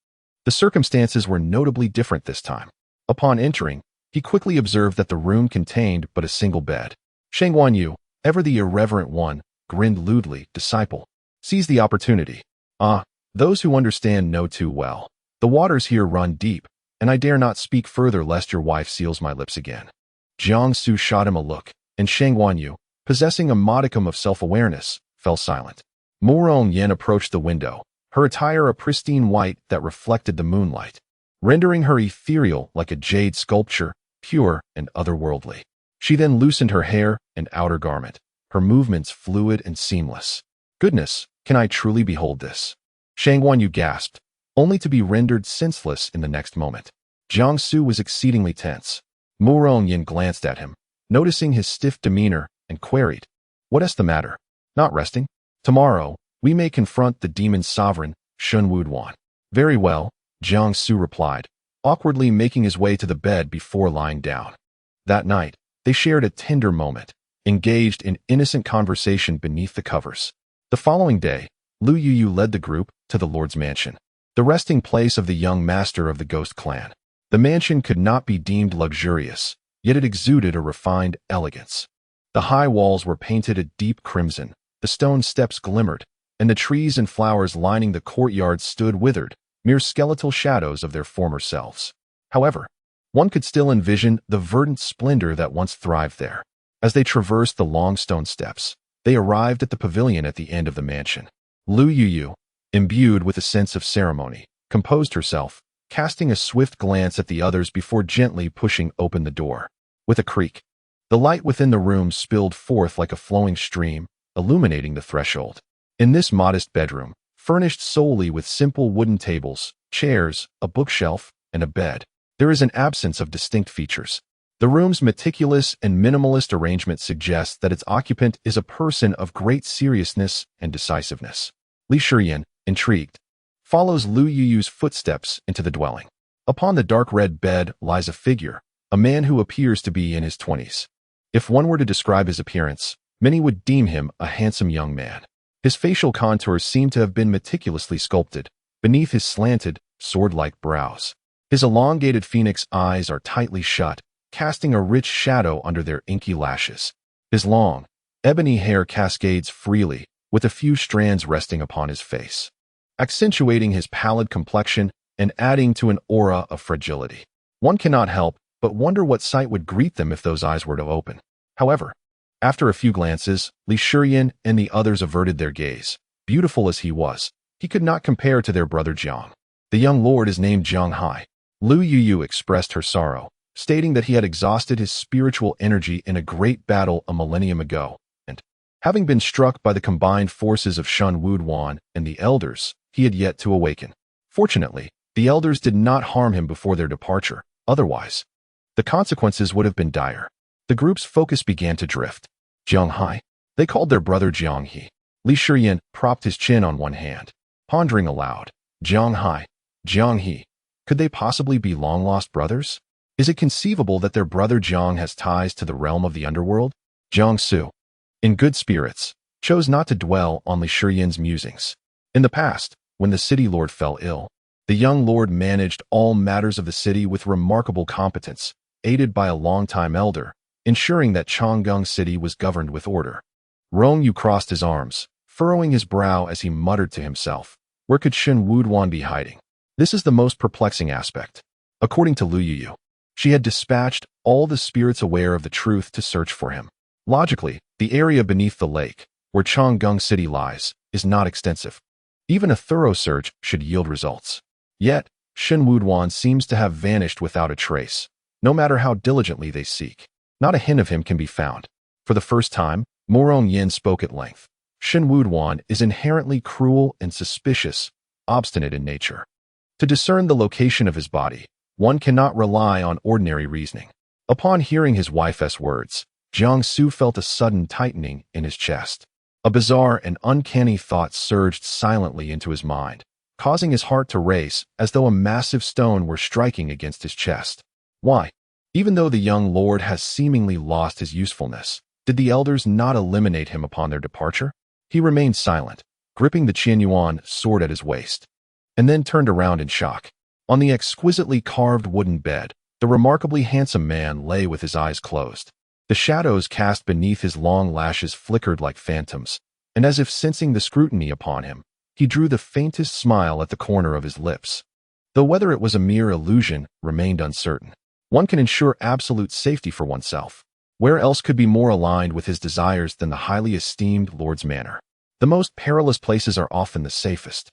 the circumstances were notably different this time. Upon entering, he quickly observed that the room contained but a single bed. Sheng Wanyu, ever the irreverent one, grinned lewdly. "Disciple, seize the opportunity. Ah, those who understand know too well. The waters here run deep, and I dare not speak further lest your wife seals my lips again." Jiangsu shot him a look, and Sheng Wanyu, possessing a modicum of self-awareness, fell silent. Murong Yin approached the window, her attire a pristine white that reflected the moonlight, rendering her ethereal like a jade sculpture, pure and otherworldly. She then loosened her hair and outer garment, her movements fluid and seamless. "Goodness, can I truly behold this?" Shang Wanyu gasped, only to be rendered senseless in the next moment. Jiangsu was exceedingly tense. Murong Yin glanced at him, noticing his stiff demeanor, and queried, "What is the matter? Not resting? Tomorrow, we may confront the demon sovereign, Shen Wuduan." "Very well," Jiangsu replied, awkwardly making his way to the bed before lying down. That night, they shared a tender moment, engaged in innocent conversation beneath the covers. The following day, Lu Yu led the group to the Lord's mansion, the resting place of the young master of the Ghost clan. The mansion could not be deemed luxurious, yet it exuded a refined elegance. The high walls were painted a deep crimson, the stone steps glimmered, and the trees and flowers lining the courtyard stood withered, mere skeletal shadows of their former selves. However, one could still envision the verdant splendor that once thrived there. As they traversed the long stone steps, they arrived at the pavilion at the end of the mansion. Lu Yu, imbued with a sense of ceremony, composed herself, casting a swift glance at the others before gently pushing open the door. With a creak, the light within the room spilled forth like a flowing stream, illuminating the threshold. In this modest bedroom, furnished solely with simple wooden tables, chairs, a bookshelf, and a bed, there is an absence of distinct features. The room's meticulous and minimalist arrangement suggests that its occupant is a person of great seriousness and decisiveness. Li Shiyan, intrigued, follows Lu Yuyu's footsteps into the dwelling. Upon the dark red bed lies a figure, a man who appears to be in his 20s. If one were to describe his appearance, many would deem him a handsome young man. His facial contours seem to have been meticulously sculpted beneath his slanted, sword-like brows. His elongated phoenix eyes are tightly shut, casting a rich shadow under their inky lashes. His long, ebony hair cascades freely, with a few strands resting upon his face, accentuating his pallid complexion and adding to an aura of fragility. One cannot help but wonder what sight would greet them if those eyes were to open. However, after a few glances, Li Shiyan and the others averted their gaze. Beautiful as he was, he could not compare to their brother Jiang. The young lord is named Jiang Hai. Lu Yuyu expressed her sorrow, stating that he had exhausted his spiritual energy in a great battle a millennium ago, and, having been struck by the combined forces of Shun Wuduan and the elders, he had yet to awaken. Fortunately, the elders did not harm him before their departure. Otherwise, the consequences would have been dire. The group's focus began to drift. Jiang Hai. They called their brother Jiang He. Li Shiyan propped his chin on one hand, pondering aloud. Jiang Hai, Jiang He. Could they possibly be long-lost brothers? Is it conceivable that their brother Jiang has ties to the realm of the underworld? Jiang Su, in good spirits, chose not to dwell on Li Shiyan's musings. In the past, when the city lord fell ill, the young lord managed all matters of the city with remarkable competence, aided by a longtime elder, ensuring that Changgung City was governed with order. Rong Yu crossed his arms, furrowing his brow as he muttered to himself, where could Shun Wuduan be hiding? This is the most perplexing aspect. According to Lu Yuyu, she had dispatched all the spirits aware of the truth to search for him. Logically, the area beneath the lake, where Changgung City lies, is not extensive. Even a thorough search should yield results. Yet, Shun Wuduan seems to have vanished without a trace, no matter how diligently they seek. Not a hint of him can be found. For the first time, Morong Yin spoke at length. Shun Wuduan is inherently cruel and suspicious, obstinate in nature. To discern the location of his body, one cannot rely on ordinary reasoning. Upon hearing his wife's words, Jiang Su felt a sudden tightening in his chest. A bizarre and uncanny thought surged silently into his mind, causing his heart to race as though a massive stone were striking against his chest. Why? Even though the young lord has seemingly lost his usefulness, did the elders not eliminate him upon their departure? He remained silent, gripping the Qianyuan sword at his waist, and then turned around in shock. On the exquisitely carved wooden bed, the remarkably handsome man lay with his eyes closed. The shadows cast beneath his long lashes flickered like phantoms, and as if sensing the scrutiny upon him, he drew the faintest smile at the corner of his lips. Though whether it was a mere illusion remained uncertain. One can ensure absolute safety for oneself. Where else could be more aligned with his desires than the highly esteemed lord's manor? The most perilous places are often the safest.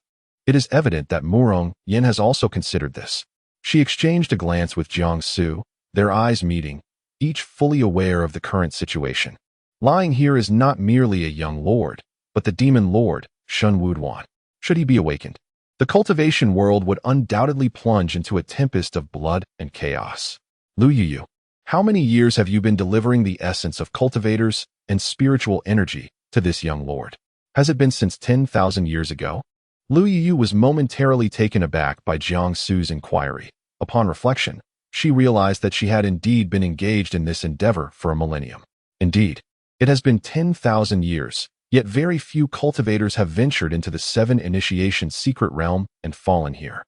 It is evident that Morong Yin has also considered this. She exchanged a glance with Jiang Su, their eyes meeting, each fully aware of the current situation. Lying here is not merely a young lord, but the demon lord, Shun Wuduan. Should he be awakened, the cultivation world would undoubtedly plunge into a tempest of blood and chaos. Lu Yuyu, how many years have you been delivering the essence of cultivators and spiritual energy to this young lord? Has it been since 10,000 years ago? Lu Yuyu was momentarily taken aback by Jiang Su's inquiry. Upon reflection, she realized that she had indeed been engaged in this endeavor for a millennium. Indeed, it has been 10,000 years, yet very few cultivators have ventured into the 7 initiation secret realm and fallen here.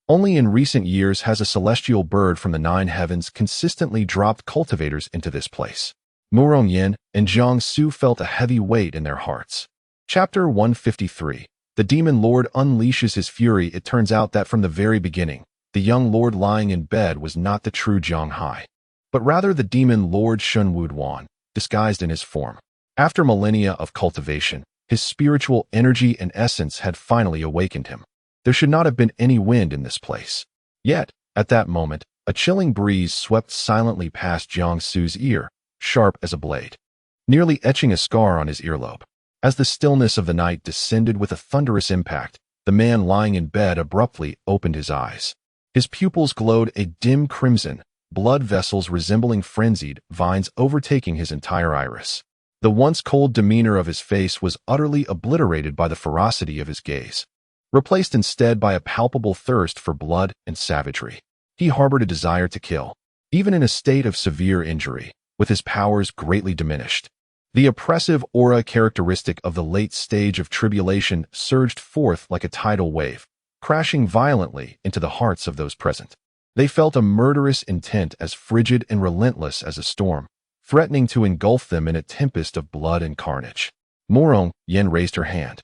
Only in recent years has a celestial bird from the 9 heavens consistently dropped cultivators into this place. Morong Yin and Jiang Su felt a heavy weight in their hearts. Chapter 153. The demon lord unleashes his fury. It turns out that from the very beginning, the young lord lying in bed was not the true Jiang Hai, but rather the demon lord Shun Wuduan, disguised in his form. After millennia of cultivation, his spiritual energy and essence had finally awakened him. There should not have been any wind in this place. Yet, at that moment, a chilling breeze swept silently past Jiang Su's ear, sharp as a blade, nearly etching a scar on his earlobe. As the stillness of the night descended with a thunderous impact, the man lying in bed abruptly opened his eyes. His pupils glowed a dim crimson, blood vessels resembling frenzied vines overtaking his entire iris. The once cold demeanor of his face was utterly obliterated by the ferocity of his gaze, replaced instead by a palpable thirst for blood and savagery. He harbored a desire to kill, even in a state of severe injury, with his powers greatly diminished. The oppressive aura characteristic of the late stage of tribulation surged forth like a tidal wave, crashing violently into the hearts of those present. They felt a murderous intent as frigid and relentless as a storm, threatening to engulf them in a tempest of blood and carnage. Morong Yen raised her hand,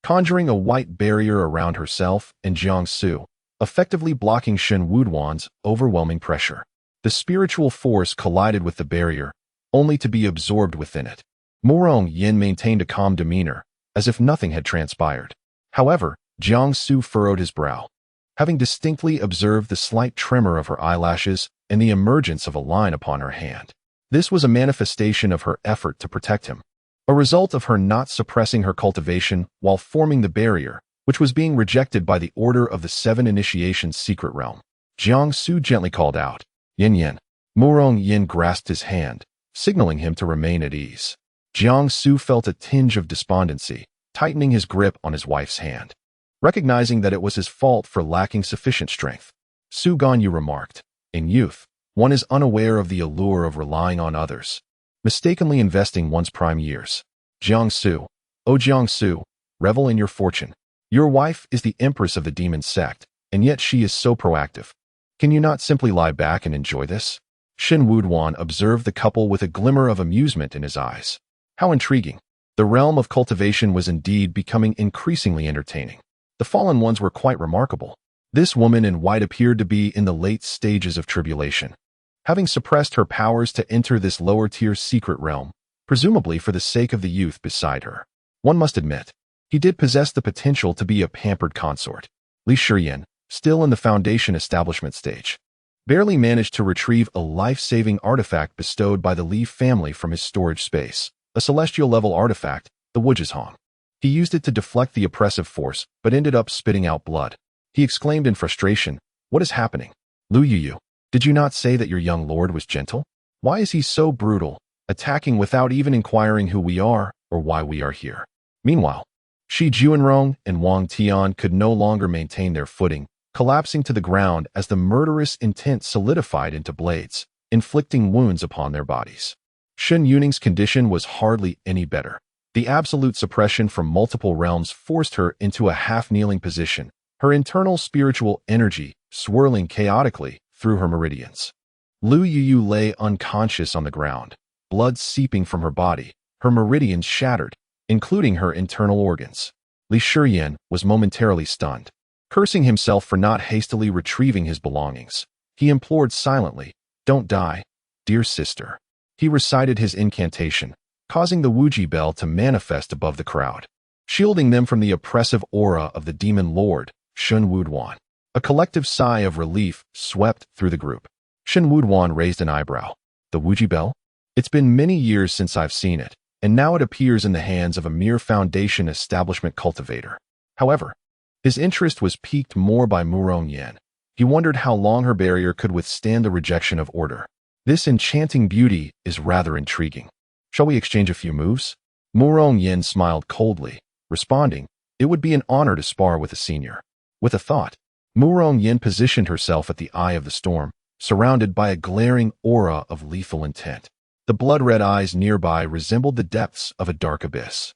conjuring a white barrier around herself and Jiangsu, effectively blocking Shen Wuduan's overwhelming pressure. The spiritual force collided with the barrier, only to be absorbed within it. Morong Yen maintained a calm demeanor, as if nothing had transpired. However, Jiangsu furrowed his brow, having distinctly observed the slight tremor of her eyelashes and the emergence of a line upon her hand. This was a manifestation of her effort to protect him, a result of her not suppressing her cultivation while forming the barrier, which was being rejected by the order of the 7 Initiations Secret Realm. Jiangsu gently called out, "Yin Yin." Morong Yin grasped his hand, signaling him to remain at ease. Jiangsu felt a tinge of despondency, tightening his grip on his wife's hand. Recognizing that it was his fault for lacking sufficient strength, Su Ganyu remarked, "In youth, one is unaware of the allure of relying on others, mistakenly investing one's prime years. Jiangsu, oh Jiangsu, revel in your fortune. Your wife is the Empress of the Demon Sect, and yet she is so proactive. Can you not simply lie back and enjoy this?" Shen Wuduan observed the couple with a glimmer of amusement in his eyes. How intriguing. The realm of cultivation was indeed becoming increasingly entertaining. The fallen ones were quite remarkable. This woman in white appeared to be in the late stages of tribulation, having suppressed her powers to enter this lower-tier secret realm, presumably for the sake of the youth beside her. One must admit, he did possess the potential to be a pampered consort. Li Shiyan, still in the foundation establishment stage, barely managed to retrieve a life-saving artifact bestowed by the Li family from his storage space, a celestial-level artifact, the Wujizhong. He used it to deflect the oppressive force, but ended up spitting out blood. He exclaimed in frustration, "What is happening? Lu Yuyu, did you not say that your young lord was gentle? Why is he so brutal, attacking without even inquiring who we are or why we are here?" Meanwhile, Shi Juanrong and Wang Tian could no longer maintain their footing, collapsing to the ground as the murderous intent solidified into blades, inflicting wounds upon their bodies. Shen Yuning's condition was hardly any better. The absolute suppression from multiple realms forced her into a half-kneeling position, her internal spiritual energy swirling chaotically through her meridians. Lu Yuyu lay unconscious on the ground, blood seeping from her body, her meridians shattered, including her internal organs. Li Shiyan was momentarily stunned. Cursing himself for not hastily retrieving his belongings, he implored silently, "Don't die, dear sister." He recited his incantation, causing the Wuji bell to manifest above the crowd, shielding them from the oppressive aura of the demon lord, Shen Wuduan. A collective sigh of relief swept through the group. Shen Wuduan raised an eyebrow. "The Wuji bell? It's been many years since I've seen it, and now it appears in the hands of a mere foundation establishment cultivator." However, his interest was piqued more by Morong Yen. He wondered how long her barrier could withstand the rejection of order. This enchanting beauty is rather intriguing. Shall we exchange a few moves? Morong Yen smiled coldly, responding, "It would be an honor to spar with a senior." With a thought, Morong Yen positioned herself at the eye of the storm, surrounded by a glaring aura of lethal intent. The blood-red eyes nearby resembled the depths of a dark abyss.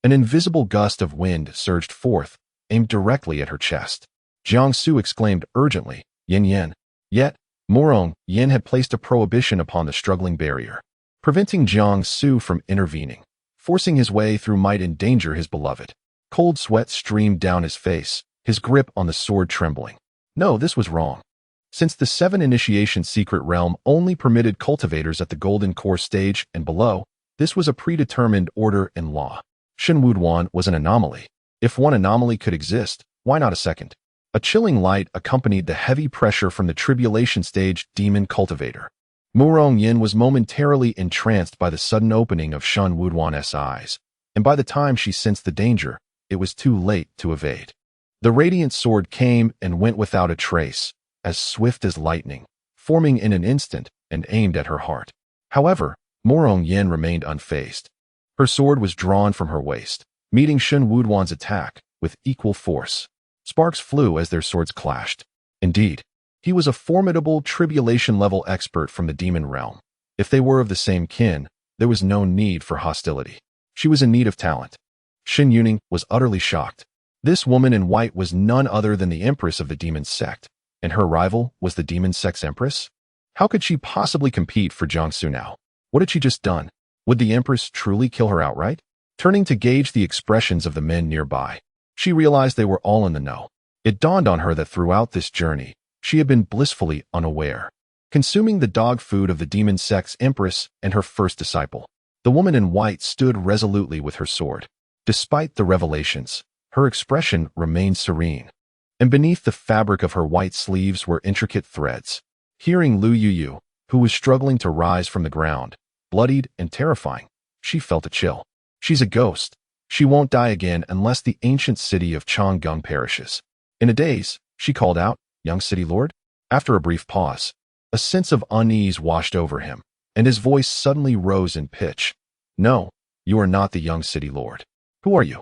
An invisible gust of wind surged forth, aimed directly at her chest. Jiangsu exclaimed urgently, "Yin Yin." Yet, Morong Yen had placed a prohibition upon the struggling barrier, preventing Jiangsu from intervening. Forcing his way through might endanger his beloved. Cold sweat streamed down his face, his grip on the sword trembling. No, this was wrong. Since the 7 Initiation Secret Realm only permitted cultivators at the Golden Core stage and below, this was a predetermined order and law. Shen Wuduan was an anomaly. If one anomaly could exist, why not a second? A chilling light accompanied the heavy pressure from the tribulation stage demon cultivator. Morong Yen was momentarily entranced by the sudden opening of Shen Wuduan's eyes, and by the time she sensed the danger, it was too late to evade. The radiant sword came and went without a trace, as swift as lightning, forming in an instant and aimed at her heart. However, Morong Yen remained unfazed. Her sword was drawn from her waist, meeting Shen Wuduan's attack with equal force. Sparks flew as their swords clashed. Indeed, he was a formidable tribulation-level expert from the demon realm. If they were of the same kin, there was no need for hostility. She was in need of talent. Shen Yuning was utterly shocked. This woman in white was none other than the Empress of the demon sect, and her rival was the demon sect's Empress? How could she possibly compete for Jiangsu now? What had she just done? Would the Empress truly kill her outright? Turning to gauge the expressions of the men nearby, she realized they were all in the know. It dawned on her that throughout this journey, she had been blissfully unaware, consuming the dog food of the demon sect's Empress and her first disciple. The woman in white stood resolutely with her sword. Despite the revelations, her expression remained serene, and beneath the fabric of her white sleeves were intricate threads. Hearing Lu Yuyu, who was struggling to rise from the ground, bloodied and terrifying, she felt a chill. She's a ghost. She won't die again unless the ancient city of Changgung perishes. In a daze, she called out, "Young city lord?" After a brief pause, a sense of unease washed over him, and his voice suddenly rose in pitch. "No, you are not the young city lord. Who are you?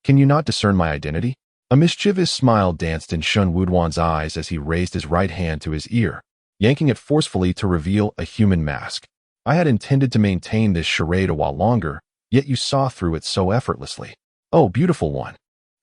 Can you not discern my identity?" A mischievous smile danced in Shen Wuduan's eyes as he raised his right hand to his ear, yanking it forcefully to reveal a human mask. "I had intended to maintain this charade a while longer, yet you saw through it so effortlessly. Oh, beautiful one!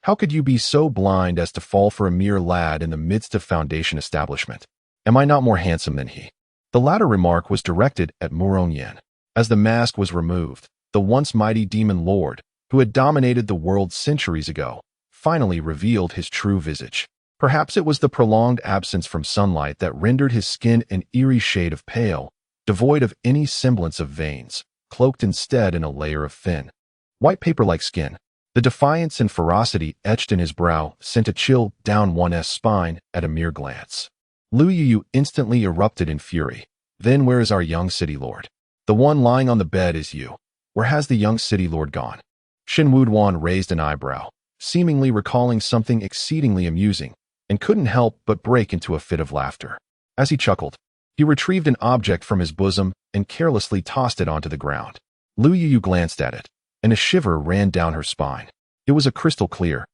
How could you be so blind as to fall for a mere lad in the midst of Foundation establishment? Am I not more handsome than he?" The latter remark was directed at Morong Yen. As the mask was removed, the once mighty demon lord, who had dominated the world centuries ago, finally revealed his true visage. Perhaps it was the prolonged absence from sunlight that rendered his skin an eerie shade of pale, devoid of any semblance of veins, cloaked instead in a layer of thin, white paper-like skin. The defiance and ferocity etched in his brow sent a chill down one's spine at a mere glance. Lu Yu instantly erupted in fury. "Then where is our young city lord? The one lying on the bed is you. Where has the young city lord gone?" Shen Wuduan raised an eyebrow, seemingly recalling something exceedingly amusing, and couldn't help but break into a fit of laughter. As he chuckled, he retrieved an object from his bosom and carelessly tossed it onto the ground. Lu Yu glanced at it, and a shiver ran down her spine. It was a crystal-clear,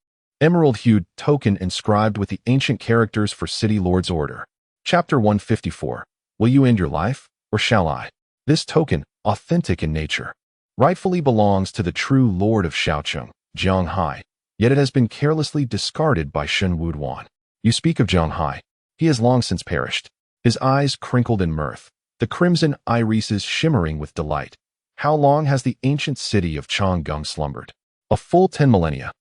emerald-hued token inscribed with the ancient characters for City Lord's Order. Chapter 154. Will you end your life, or shall I? This token, authentic in nature, rightfully belongs to the true Lord of Shaocheng, Jiang Hai, yet it has been carelessly discarded by Shen Wuduan. You speak of Jiang Hai. He has long since perished. His eyes crinkled in mirth, the crimson irises shimmering with delight. How long has the ancient city of Changgung slumbered? A full 10 millennia.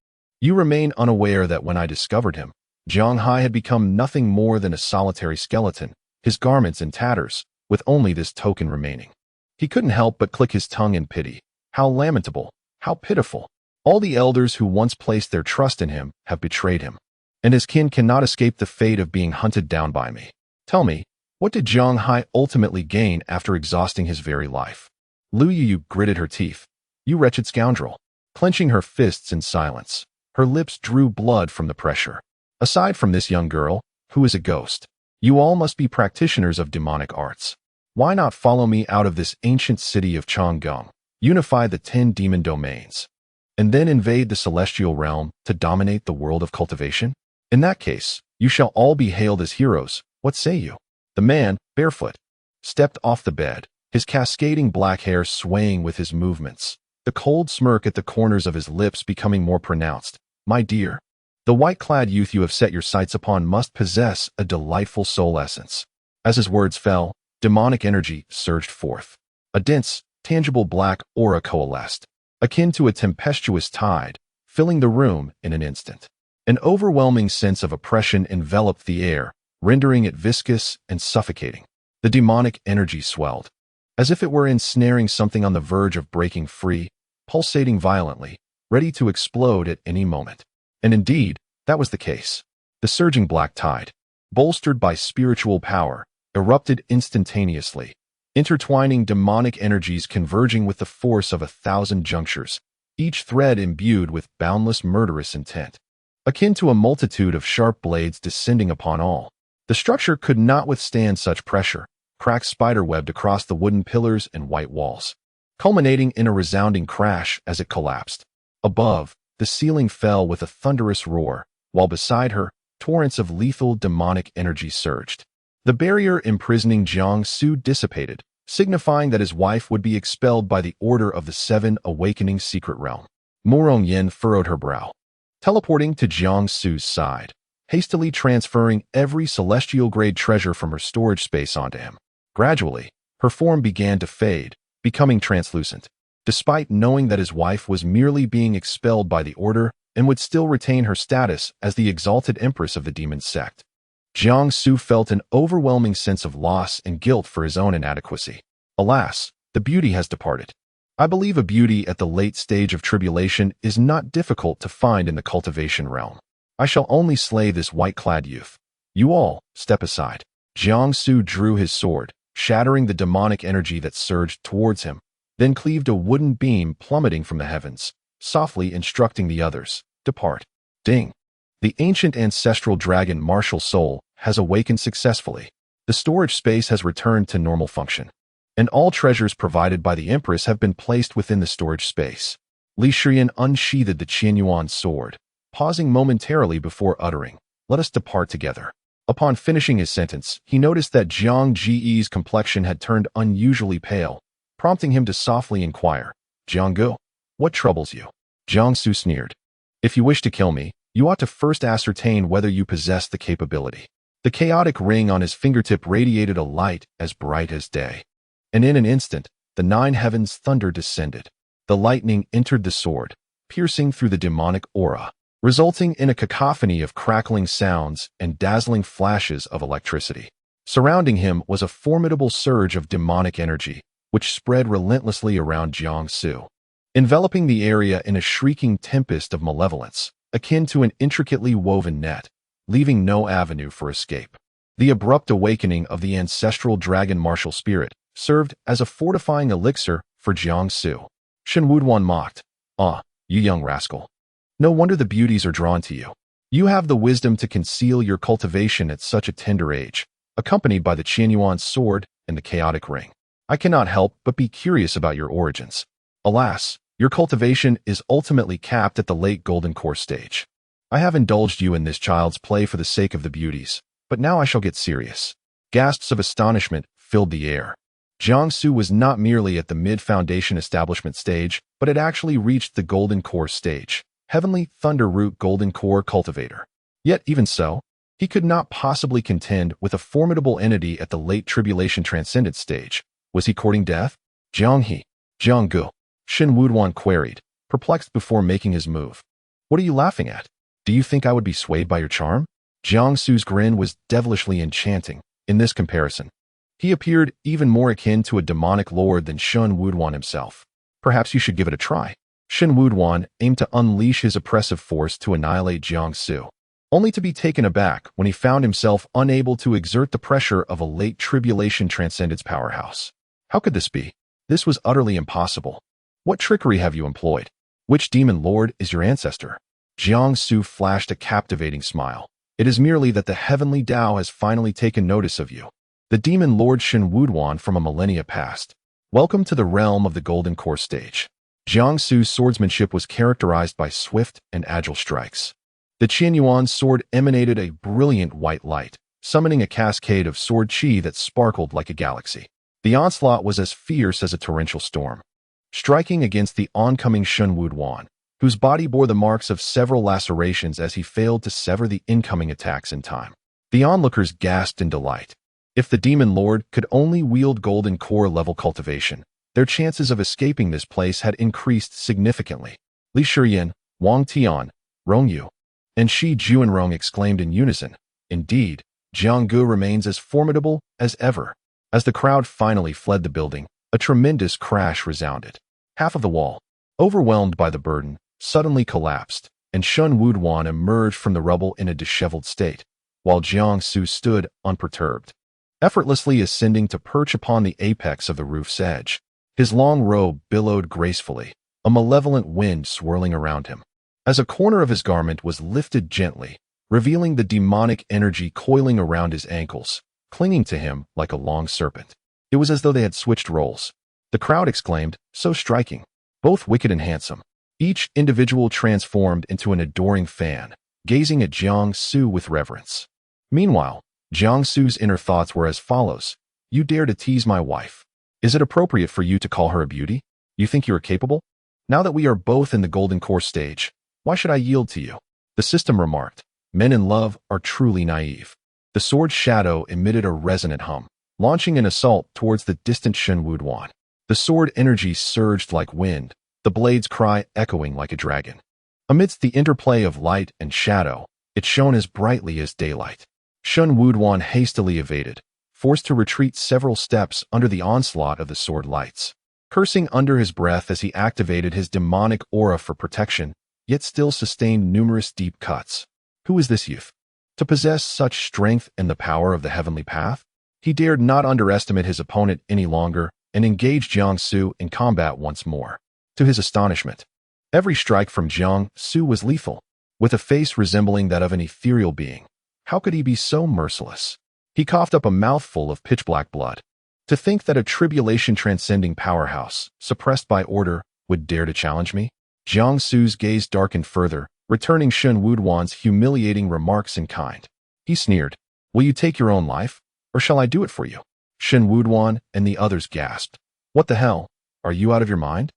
You remain unaware that when I discovered him, Jiang Hai had become nothing more than a solitary skeleton, his garments in tatters, with only this token remaining. He couldn't help but click his tongue in pity. How lamentable, how pitiful. All the elders who once placed their trust in him have betrayed him, and his kin cannot escape the fate of being hunted down by me. Tell me, what did Jiang Hai ultimately gain after exhausting his very life? Lu Yu gritted her teeth. You wretched scoundrel. Clenching her fists in silence, her lips drew blood from the pressure. Aside from this young girl, who is a ghost, you all must be practitioners of demonic arts. Why not follow me out of this ancient city of Changgung, unify the 10 demon domains, and then invade the celestial realm to dominate the world of cultivation? In that case, you shall all be hailed as heroes. What say you? The man, barefoot, stepped off the bed, his cascading black hair swaying with his movements, the cold smirk at the corners of his lips becoming more pronounced. My dear, the white-clad youth you have set your sights upon must possess a delightful soul essence. As his words fell, demonic energy surged forth. A dense, tangible black aura coalesced, akin to a tempestuous tide, filling the room in an instant. An overwhelming sense of oppression enveloped the air, rendering it viscous and suffocating. The demonic energy swelled, as if it were ensnaring something on the verge of breaking free, pulsating violently, ready to explode at any moment. And indeed, that was the case. The surging black tide, bolstered by spiritual power, erupted instantaneously, intertwining demonic energies converging with the force of 1,000 junctures, each thread imbued with boundless murderous intent, akin to a multitude of sharp blades descending upon all. The structure could not withstand such pressure, cracks spiderwebbed across the wooden pillars and white walls, culminating in a resounding crash as it collapsed. Above, the ceiling fell with a thunderous roar, while beside her, torrents of lethal demonic energy surged. The barrier imprisoning Jiang Su dissipated, signifying that his wife would be expelled by the order of the Seven Awakening Secret Realm. Murong Yin furrowed her brow, teleporting to Jiang Su's side, hastily transferring every celestial-grade treasure from her storage space onto him. Gradually, her form began to fade, becoming translucent. Despite knowing that his wife was merely being expelled by the order and would still retain her status as the exalted Empress of the Demon Sect, Jiang Su felt an overwhelming sense of loss and guilt for his own inadequacy. Alas, the beauty has departed. I believe a beauty at the late stage of tribulation is not difficult to find in the cultivation realm. I shall only slay this white-clad youth. You all, step aside. Jiang Su drew his sword, shattering the demonic energy that surged towards him, then cleaved a wooden beam plummeting from the heavens, softly instructing the others, depart. Ding! The ancient ancestral dragon martial soul has awakened successfully. The storage space has returned to normal function, and all treasures provided by the Empress have been placed within the storage space. Li Shiyan unsheathed the Qianyuan sword, pausing momentarily before uttering, "Let us depart together." Upon finishing his sentence, he noticed that Jiang Ji's complexion had turned unusually pale, prompting him to softly inquire, "Jiang Gu, what troubles you?" Jiang Su sneered, "If you wish to kill me, you ought to first ascertain whether you possess the capability." The chaotic ring on his fingertip radiated a light as bright as day, and in an instant, the 9 heavens thunder descended. The lightning entered the sword, piercing through the demonic aura, resulting in a cacophony of crackling sounds and dazzling flashes of electricity. Surrounding him was a formidable surge of demonic energy, which spread relentlessly around Jiang Su, enveloping the area in a shrieking tempest of malevolence, akin to an intricately woven net, leaving no avenue for escape. The abrupt awakening of the ancestral dragon martial spirit served as a fortifying elixir for Jiang Su. Shen Wuduan mocked, "Ah, you young rascal. No wonder the beauties are drawn to you. You have the wisdom to conceal your cultivation at such a tender age, accompanied by the Qianyuan sword and the chaotic ring. I cannot help but be curious about your origins. Alas, your cultivation is ultimately capped at the late golden core stage. I have indulged you in this child's play for the sake of the beauties, but now I shall get serious." Gasps of astonishment filled the air. Jiang Su was not merely at the mid-foundation establishment stage, but had actually reached the golden core stage, Heavenly Thunder Root Golden Core Cultivator. Yet even so, he could not possibly contend with a formidable entity at the late tribulation transcendent stage. Was he courting death? Jiang He, Jiang Gu, Shen Wuduan queried, perplexed before making his move. "What are you laughing at? Do you think I would be swayed by your charm?" Jiang Su's grin was devilishly enchanting. In this comparison, he appeared even more akin to a demonic lord than Shen Wuduan himself. "Perhaps you should give it a try." Shen Wuduan aimed to unleash his oppressive force to annihilate Jiang Su, only to be taken aback when he found himself unable to exert the pressure of a late tribulation transcendence powerhouse. How could this be? This was utterly impossible. What trickery have you employed? Which demon lord is your ancestor? Jiang Su flashed a captivating smile. "It is merely that the heavenly Tao has finally taken notice of you. The demon lord Shen Wuduan from a millennia past. Welcome to the realm of the golden core stage." Jiang Su's swordsmanship was characterized by swift and agile strikes. The Qianyuan sword emanated a brilliant white light, summoning a cascade of sword chi that sparkled like a galaxy. The onslaught was as fierce as a torrential storm, striking against the oncoming Shen Wuduan, whose body bore the marks of several lacerations as he failed to sever the incoming attacks in time. The onlookers gasped in delight. If the demon lord could only wield golden core level cultivation, their chances of escaping this place had increased significantly. Li Shiyan, Wang Tian, Rong Yu, and Shi Juanrong exclaimed in unison, "Indeed, Jiang Gu remains as formidable as ever." As the crowd finally fled the building, a tremendous crash resounded. Half of the wall, overwhelmed by the burden, suddenly collapsed, and Shen Wuduan emerged from the rubble in a disheveled state, while Jiang Su stood unperturbed, effortlessly ascending to perch upon the apex of the roof's edge. His long robe billowed gracefully, a malevolent wind swirling around him. As a corner of his garment was lifted gently, revealing the demonic energy coiling around his ankles, clinging to him like a long serpent. It was as though they had switched roles. The crowd exclaimed, "So striking! Both wicked and handsome." Each individual transformed into an adoring fan, gazing at Jiang Su with reverence. Meanwhile, Jiang Su's inner thoughts were as follows. "You dare to tease my wife. Is it appropriate for you to call her a beauty? You think you are capable? Now that we are both in the golden core stage, why should I yield to you?" The system remarked, "Men in love are truly naive." The sword's shadow emitted a resonant hum, launching an assault towards the distant Shen Wuduan. The sword energy surged like wind, the blade's cry echoing like a dragon. Amidst the interplay of light and shadow, it shone as brightly as daylight. Shen Wuduan hastily evaded, forced to retreat several steps under the onslaught of the sword lights. Cursing under his breath as he activated his demonic aura for protection, yet still sustained numerous deep cuts. Who is this youth? To possess such strength and the power of the heavenly path? He dared not underestimate his opponent any longer and engaged Jiang Su in combat once more. To his astonishment, every strike from Jiang Su was lethal, with a face resembling that of an ethereal being. How could he be so merciless? He coughed up a mouthful of pitch-black blood. To think that a tribulation-transcending powerhouse, suppressed by order, would dare to challenge me? Jiang Su's gaze darkened further, returning Shen Wuduan's humiliating remarks in kind. He sneered, "Will you take your own life, or shall I do it for you?" Shen Wuduan and the others gasped. "What the hell? Are you out of your mind?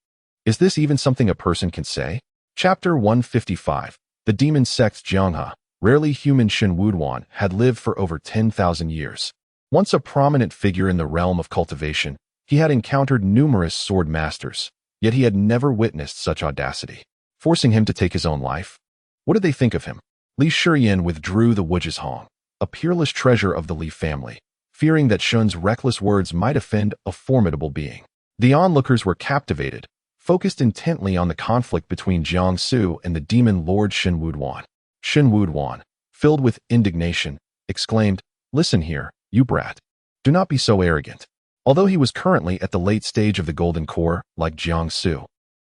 Is this even something a person can say?" Chapter 155. The Demon Sect. Jianghe, rarely human Shen Wuduan, had lived for over 10,000 years. Once a prominent figure in the realm of cultivation, he had encountered numerous sword masters, yet he had never witnessed such audacity, forcing him to take his own life. What did they think of him? Li Shiyan withdrew the Wujishong, a peerless treasure of the Li family, fearing that Shun's reckless words might offend a formidable being. The onlookers were captivated, focused intently on the conflict between Jiang Su and the demon lord Shen Wuduan. Shen Wuduan, filled with indignation, exclaimed, "Listen here, you brat. Do not be so arrogant." Although he was currently at the late stage of the golden core, like Jiang Su,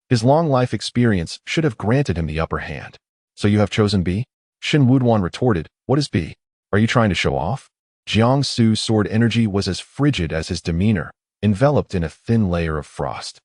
his long life experience should have granted him the upper hand. "So you have chosen B?" Shen Wuduan retorted, "What is B? Are you trying to show off?" Jiang Su's sword energy was as frigid as his demeanor, enveloped in a thin layer of frost,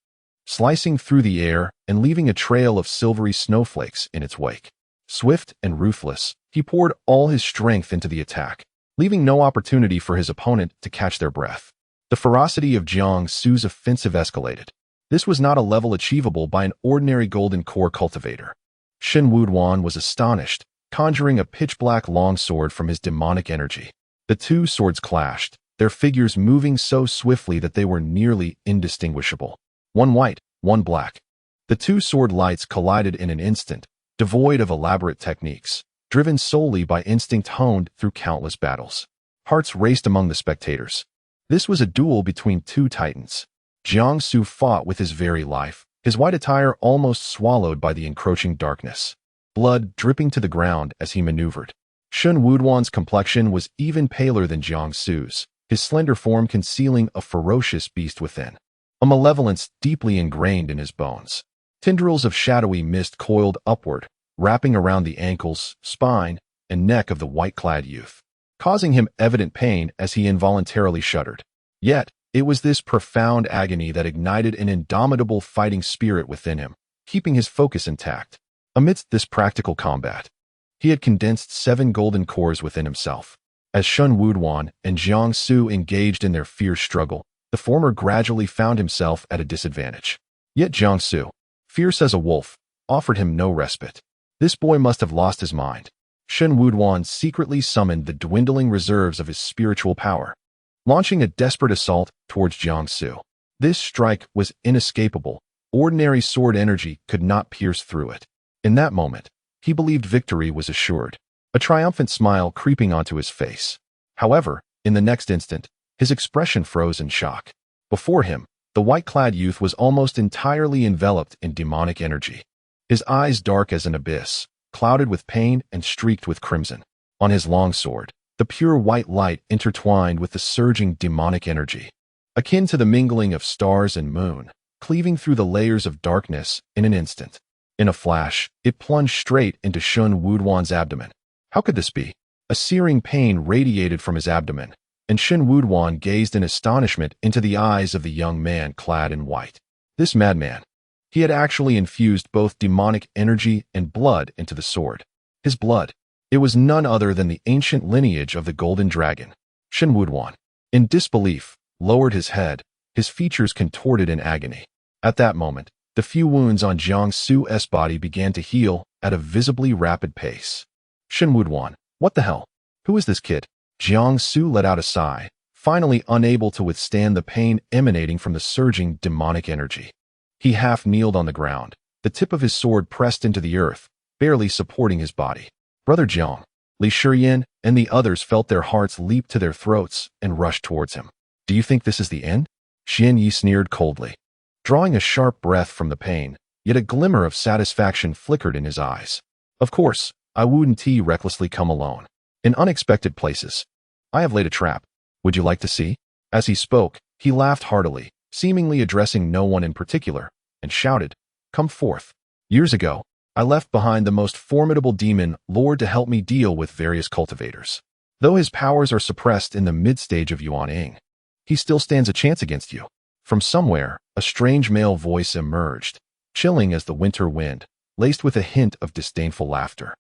slicing through the air and leaving a trail of silvery snowflakes in its wake. Swift and ruthless, he poured all his strength into the attack, leaving no opportunity for his opponent to catch their breath. The ferocity of Jiang Su's offensive escalated. This was not a level achievable by an ordinary golden core cultivator. Shen Wuduan was astonished, conjuring a pitch-black longsword from his demonic energy. The two swords clashed, their figures moving so swiftly that they were nearly indistinguishable. One white, one black. The two sword lights collided in an instant, devoid of elaborate techniques, driven solely by instinct honed through countless battles. Hearts raced among the spectators. This was a duel between two titans. Jiang Su fought with his very life, his white attire almost swallowed by the encroaching darkness, blood dripping to the ground as he maneuvered. Shen Wuduan's complexion was even paler than Jiang Su's, his slender form concealing a ferocious beast within, a malevolence deeply ingrained in his bones. Tendrils of shadowy mist coiled upward, wrapping around the ankles, spine, and neck of the white-clad youth, causing him evident pain as he involuntarily shuddered. Yet, it was this profound agony that ignited an indomitable fighting spirit within him, keeping his focus intact. Amidst this practical combat, he had condensed 7 golden cores within himself. As Shen Wuduan and Jiang Su engaged in their fierce struggle, the former gradually found himself at a disadvantage. Yet Jiang Su, fierce as a wolf, offered him no respite. This boy must have lost his mind. Shen Wuduan secretly summoned the dwindling reserves of his spiritual power, launching a desperate assault towards Jiang Su. This strike was inescapable. Ordinary sword energy could not pierce through it. In that moment, he believed victory was assured, a triumphant smile creeping onto his face. However, in the next instant, his expression froze in shock. Before him, the white-clad youth was almost entirely enveloped in demonic energy. His eyes dark as an abyss, clouded with pain and streaked with crimson. On his longsword, the pure white light intertwined with the surging demonic energy, akin to the mingling of stars and moon. cleaving through the layers of darkness in an instant. In a flash, it plunged straight into Shun Wudwan's abdomen. How could this be? A searing pain radiated from his abdomen, and Shin Wudwan gazed in astonishment into the eyes of the young man clad in white. This madman. He had actually infused both demonic energy and blood into the sword. His blood. It was none other than the ancient lineage of the Golden Dragon. Shin Wudwan, in disbelief, lowered his head, his features contorted in agony. At that moment, the few wounds on Jiang Su's body began to heal at a visibly rapid pace. Shin Wudwan, what the hell? Who is this kid? Jiang Su let out a sigh, finally unable to withstand the pain emanating from the surging demonic energy. He half-kneeled on the ground, the tip of his sword pressed into the earth, barely supporting his body. Brother Jiang, Li Shiyin, and the others felt their hearts leap to their throats and rushed towards him. Do you think this is the end? Xian Yi sneered coldly. Drawing a sharp breath from the pain, yet a glimmer of satisfaction flickered in his eyes. Of course, I wouldn't recklessly come alone. In unexpected places. I have laid a trap. Would you like to see? As he spoke, he laughed heartily, seemingly addressing no one in particular, and shouted, Come forth. Years ago, I left behind the most formidable demon lord to help me deal with various cultivators. Though his powers are suppressed in the mid-stage of Yuan, he still stands a chance against you. From somewhere, a strange male voice emerged, chilling as the winter wind, laced with a hint of disdainful laughter.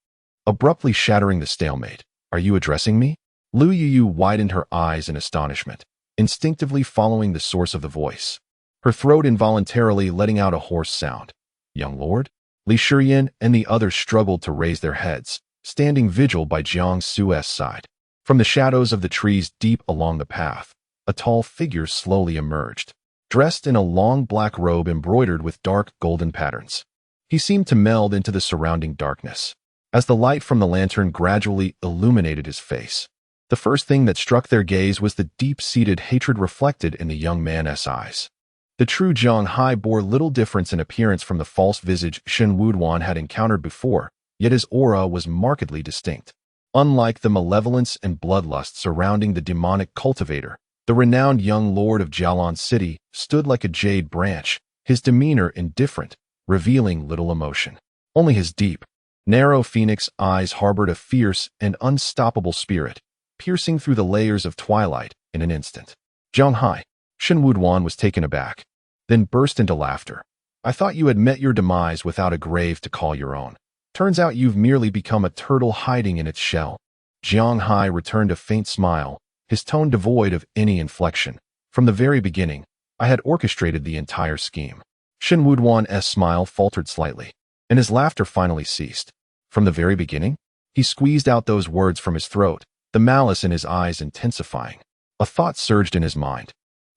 Abruptly shattering the stalemate. Are you addressing me? Lu Yuyu widened her eyes in astonishment, instinctively following the source of the voice, her throat involuntarily letting out a hoarse sound. Young lord? Li Shiyin and the others struggled to raise their heads, standing vigil by Jiang Su's side. From the shadows of the trees deep along the path, a tall figure slowly emerged, dressed in a long black robe embroidered with dark golden patterns. He seemed to meld into the surrounding darkness, as the light from the lantern gradually illuminated his face. The first thing that struck their gaze was the deep-seated hatred reflected in the young man's eyes. The true Zhang Hai bore little difference in appearance from the false visage Shin Wudwan had encountered before, yet his aura was markedly distinct. Unlike the malevolence and bloodlust surrounding the demonic cultivator, the renowned young lord of Jialan City stood like a jade branch, his demeanor indifferent, revealing little emotion. Only his deep, narrow phoenix eyes harbored a fierce and unstoppable spirit, piercing through the layers of twilight in an instant. Zhang Hai, Shin Wudwan was taken aback, then burst into laughter. I thought you had met your demise without a grave to call your own. Turns out you've merely become a turtle hiding in its shell. Zhang Hai returned a faint smile, his tone devoid of any inflection. From the very beginning, I had orchestrated the entire scheme. Shin Wudwan's smile faltered slightly, and his laughter finally ceased. From the very beginning? He squeezed out those words from his throat, the malice in his eyes intensifying. A thought surged in his mind,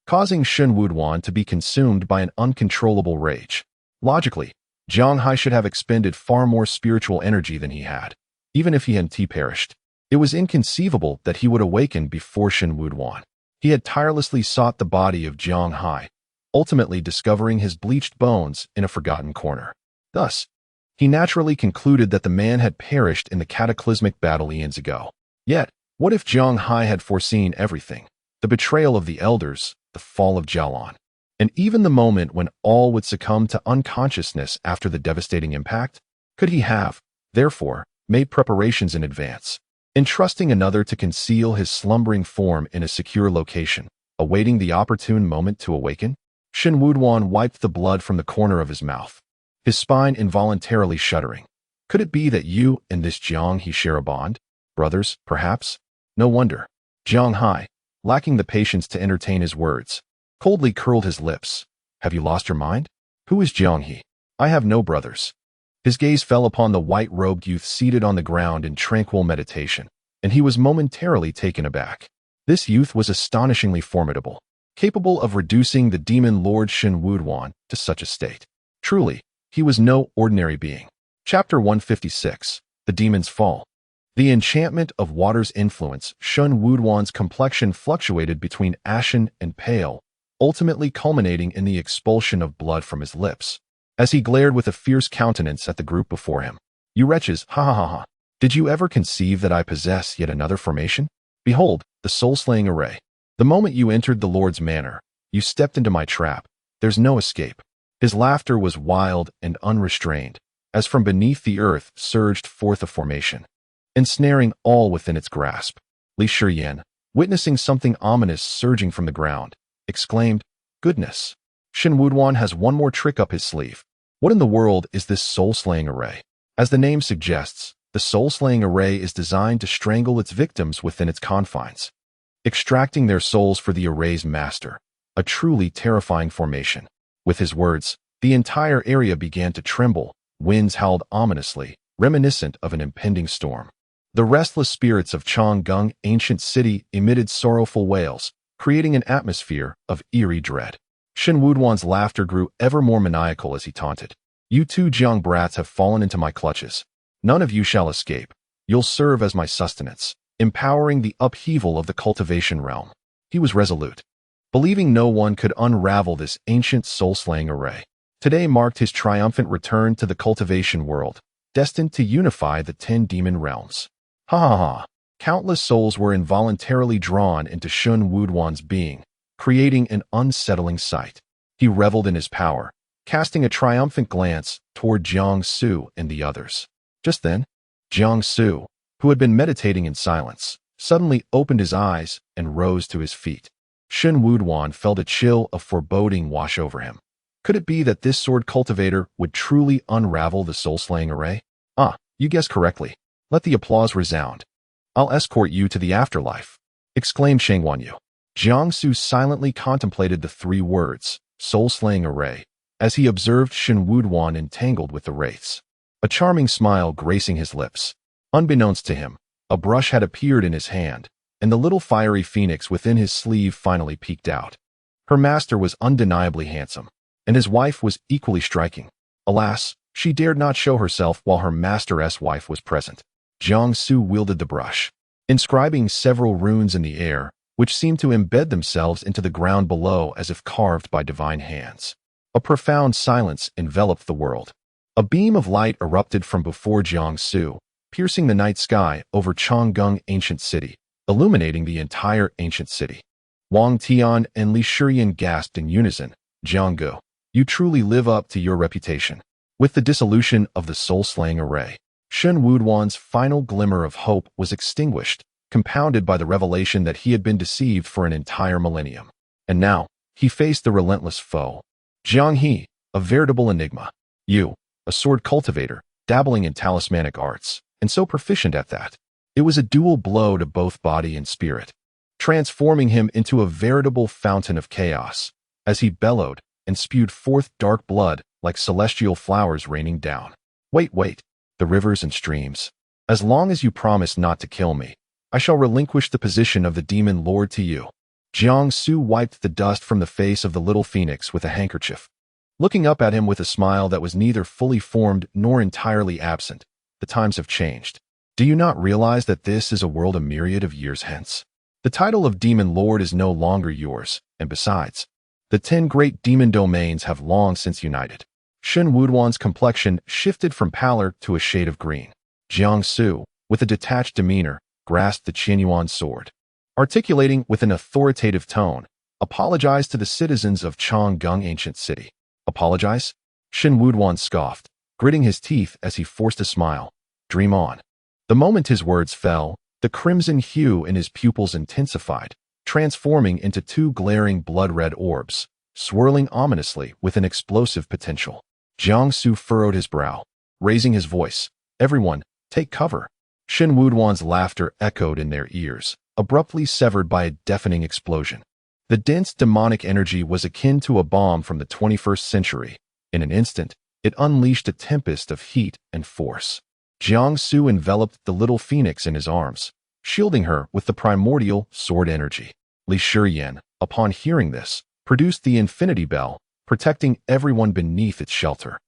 causing Shin Wudwan to be consumed by an uncontrollable rage. Logically, Zhang Hai should have expended far more spiritual energy than he had, even if he hadn't perished. It was inconceivable that he would awaken before Shin Wudwan. He had tirelessly sought the body of Zhang Hai, ultimately discovering his bleached bones in a forgotten corner. Thus, he naturally concluded that the man had perished in the cataclysmic battle eons ago. Yet, what if Zhang Hai had foreseen everything? The betrayal of the elders, the fall of Jialan, and even the moment when all would succumb to unconsciousness after the devastating impact? Could he have, therefore, made preparations in advance, entrusting another to conceal his slumbering form in a secure location, awaiting the opportune moment to awaken? Shin Wudwan wiped the blood from the corner of his mouth, his spine involuntarily shuddering. Could it be that you and this Jiang He share a bond? Brothers, perhaps? No wonder. Zhang Hai, lacking the patience to entertain his words, coldly curled his lips. Have you lost your mind? Who is Jiang He? I have no brothers. His gaze fell upon the white-robed youth seated on the ground in tranquil meditation, and he was momentarily taken aback. This youth was astonishingly formidable, capable of reducing the demon Lord Shin Wudwan to such a state. Truly, he was no ordinary being. Chapter 156, The Demon's Fall. The enchantment of water's influence, Shin Wudwan's complexion fluctuated between ashen and pale, ultimately culminating in the expulsion of blood from his lips, as he glared with a fierce countenance at the group before him. You wretches, ha ha ha ha. Did you ever conceive that I possess yet another formation? Behold, the soul-slaying array. The moment you entered the Lord's manor, you stepped into my trap. There's no escape. His laughter was wild and unrestrained, as from beneath the earth surged forth a formation, ensnaring all within its grasp. Li Shiyan, witnessing something ominous surging from the ground, exclaimed, "Goodness! Shen Wuduan has one more trick up his sleeve. What in the world is this soul-slaying array?" As the name suggests, the soul-slaying array is designed to strangle its victims within its confines, extracting their souls for the array's master, a truly terrifying formation. With his words, the entire area began to tremble, winds howled ominously, reminiscent of an impending storm. The restless spirits of Changgung ancient city emitted sorrowful wails, creating an atmosphere of eerie dread. Shen Wuduan's laughter grew ever more maniacal as he taunted. "You two Jiang brats have fallen into my clutches. None of you shall escape. You'll serve as my sustenance, empowering the upheaval of the cultivation realm." He was resolute, believing no one could unravel this ancient soul-slaying array. Today marked his triumphant return to the cultivation world, destined to unify the 10 demon realms. Ha ha ha! Countless souls were involuntarily drawn into Shen Wuduan's being, creating an unsettling sight. He reveled in his power, casting a triumphant glance toward Jiang Su and the others. Just then, Jiang Su, who had been meditating in silence, suddenly opened his eyes and rose to his feet. Shen Wuduan felt a chill of foreboding wash over him. Could it be that this sword cultivator would truly unravel the soul-slaying array? "Ah, you guessed correctly. Let the applause resound. I'll escort you to the afterlife," exclaimed Shang Wanyu. Jiang Su silently contemplated the 3 words, soul-slaying array, as he observed Shen Wuduan entangled with the wraiths, a charming smile gracing his lips. Unbeknownst to him, a brush had appeared in his hand, and the little fiery phoenix within his sleeve finally peeked out. Her master was undeniably handsome, and his wife was equally striking. Alas, she dared not show herself while her master's wife was present. Jiang Su wielded the brush, inscribing several runes in the air, which seemed to embed themselves into the ground below as if carved by divine hands. A profound silence enveloped the world. A beam of light erupted from before Jiang Su, piercing the night sky over Changgung ancient city, illuminating the entire ancient city. Wang Tian and Li Shiyan gasped in unison, "Jianggu, you truly live up to your reputation." With the dissolution of the soul-slaying array, Shen Wuduan's final glimmer of hope was extinguished, compounded by the revelation that he had been deceived for an entire millennium. And now, he faced the relentless foe. Jiang He, a veritable enigma. You, a sword cultivator, dabbling in talismanic arts, and so proficient at that. It was a dual blow to both body and spirit, transforming him into a veritable fountain of chaos, as he bellowed and spewed forth dark blood like celestial flowers raining down. Wait, the rivers and streams. As long as you promise not to kill me, I shall relinquish the position of the demon lord to you." Jiang Su wiped the dust from the face of the little phoenix with a handkerchief, looking up at him with a smile that was neither fully formed nor entirely absent. "The times have changed. Do you not realize that this is a world a myriad of years hence? The title of Demon Lord is no longer yours, and besides, the 10 great demon domains have long since united." Shen Wuduan's complexion shifted from pallor to a shade of green. Jiang Su, with a detached demeanor, grasped the Qianyuan sword, articulating with an authoritative tone, "Apologize to the citizens of Changgung ancient city." "Apologize?" Shen Wuduan scoffed, gritting his teeth as he forced a smile. "Dream on." The moment his words fell, the crimson hue in his pupils intensified, transforming into 2 glaring blood-red orbs, swirling ominously with an explosive potential. Jiang Su furrowed his brow, raising his voice, "Everyone, take cover." Shen Wuduan's laughter echoed in their ears, abruptly severed by a deafening explosion. The dense demonic energy was akin to a bomb from the 21st century. In an instant, it unleashed a tempest of heat and force. Jiang Su enveloped the little phoenix in his arms, shielding her with the primordial sword energy. Li Shiyan, upon hearing this, produced the infinity bell, protecting everyone beneath its shelter.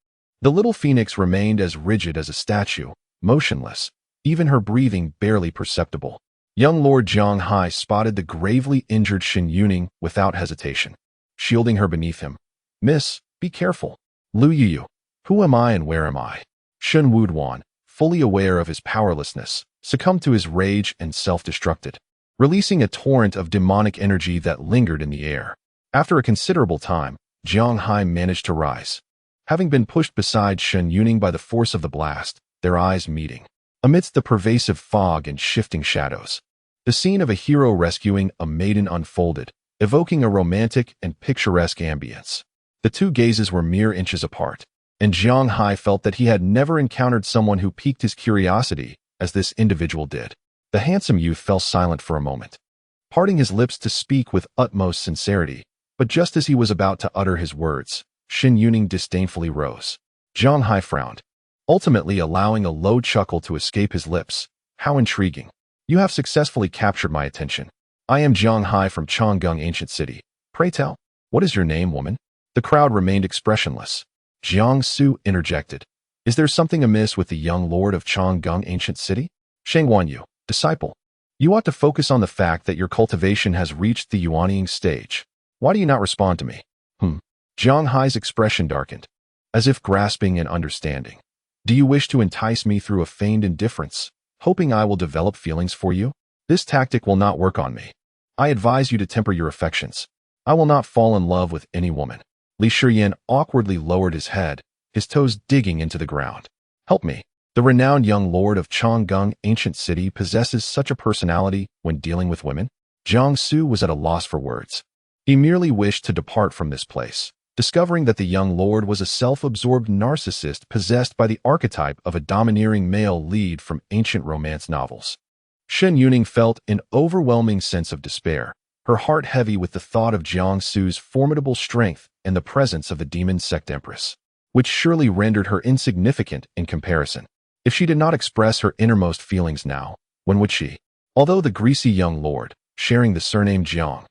The little phoenix remained as rigid as a statue, motionless, even her breathing barely perceptible. Young Lord Jiang Hai spotted the gravely injured Shen Yuning without hesitation, shielding her beneath him. "Miss, be careful." "Lu Yu, who am I and where am I?" Shen Wuduan, fully aware of his powerlessness, succumbed to his rage and self-destructed, releasing a torrent of demonic energy that lingered in the air. After a considerable time, Jiang Hai managed to rise. Having been pushed beside Shen Yuning by the force of the blast, their eyes meeting. Amidst the pervasive fog and shifting shadows, the scene of a hero rescuing a maiden unfolded, evoking a romantic and picturesque ambience. The two gazes were mere inches apart, and Jiang Hai felt that he had never encountered someone who piqued his curiosity as this individual did. The handsome youth fell silent for a moment, parting his lips to speak with utmost sincerity, but just as he was about to utter his words, Shen Yuning disdainfully rose. Jiang Hai frowned, ultimately allowing a low chuckle to escape his lips. How intriguing. You have successfully captured my attention. I am Jiang Hai from Changgung Ancient City. Pray tell, what is your name, woman? The crowd remained expressionless. Jiang Su interjected. Is there something amiss with the young lord of Changgung Ancient City? Sheng Wanyu, disciple. You ought to focus on the fact that your cultivation has reached the Yuanying stage. Why do you not respond to me? Jiang Hai's expression darkened, as if grasping and understanding. Do you wish to entice me through a feigned indifference, hoping I will develop feelings for you? This tactic will not work on me. I advise you to temper your affections. I will not fall in love with any woman. Li Shiyan awkwardly lowered his head, his toes digging into the ground. Help me. The renowned young lord of Changgung Ancient City possesses such a personality when dealing with women. Jiang Su was at a loss for words. He merely wished to depart from this place, discovering that the young lord was a self-absorbed narcissist possessed by the archetype of a domineering male lead from ancient romance novels. Shen Yuning felt an overwhelming sense of despair, her heart heavy with the thought of Jiang Su's formidable strength and the presence of the demon Sect Empress, which surely rendered her insignificant in comparison. If she did not express her innermost feelings now, when would she? Although the greasy young lord, sharing the surname Jiang,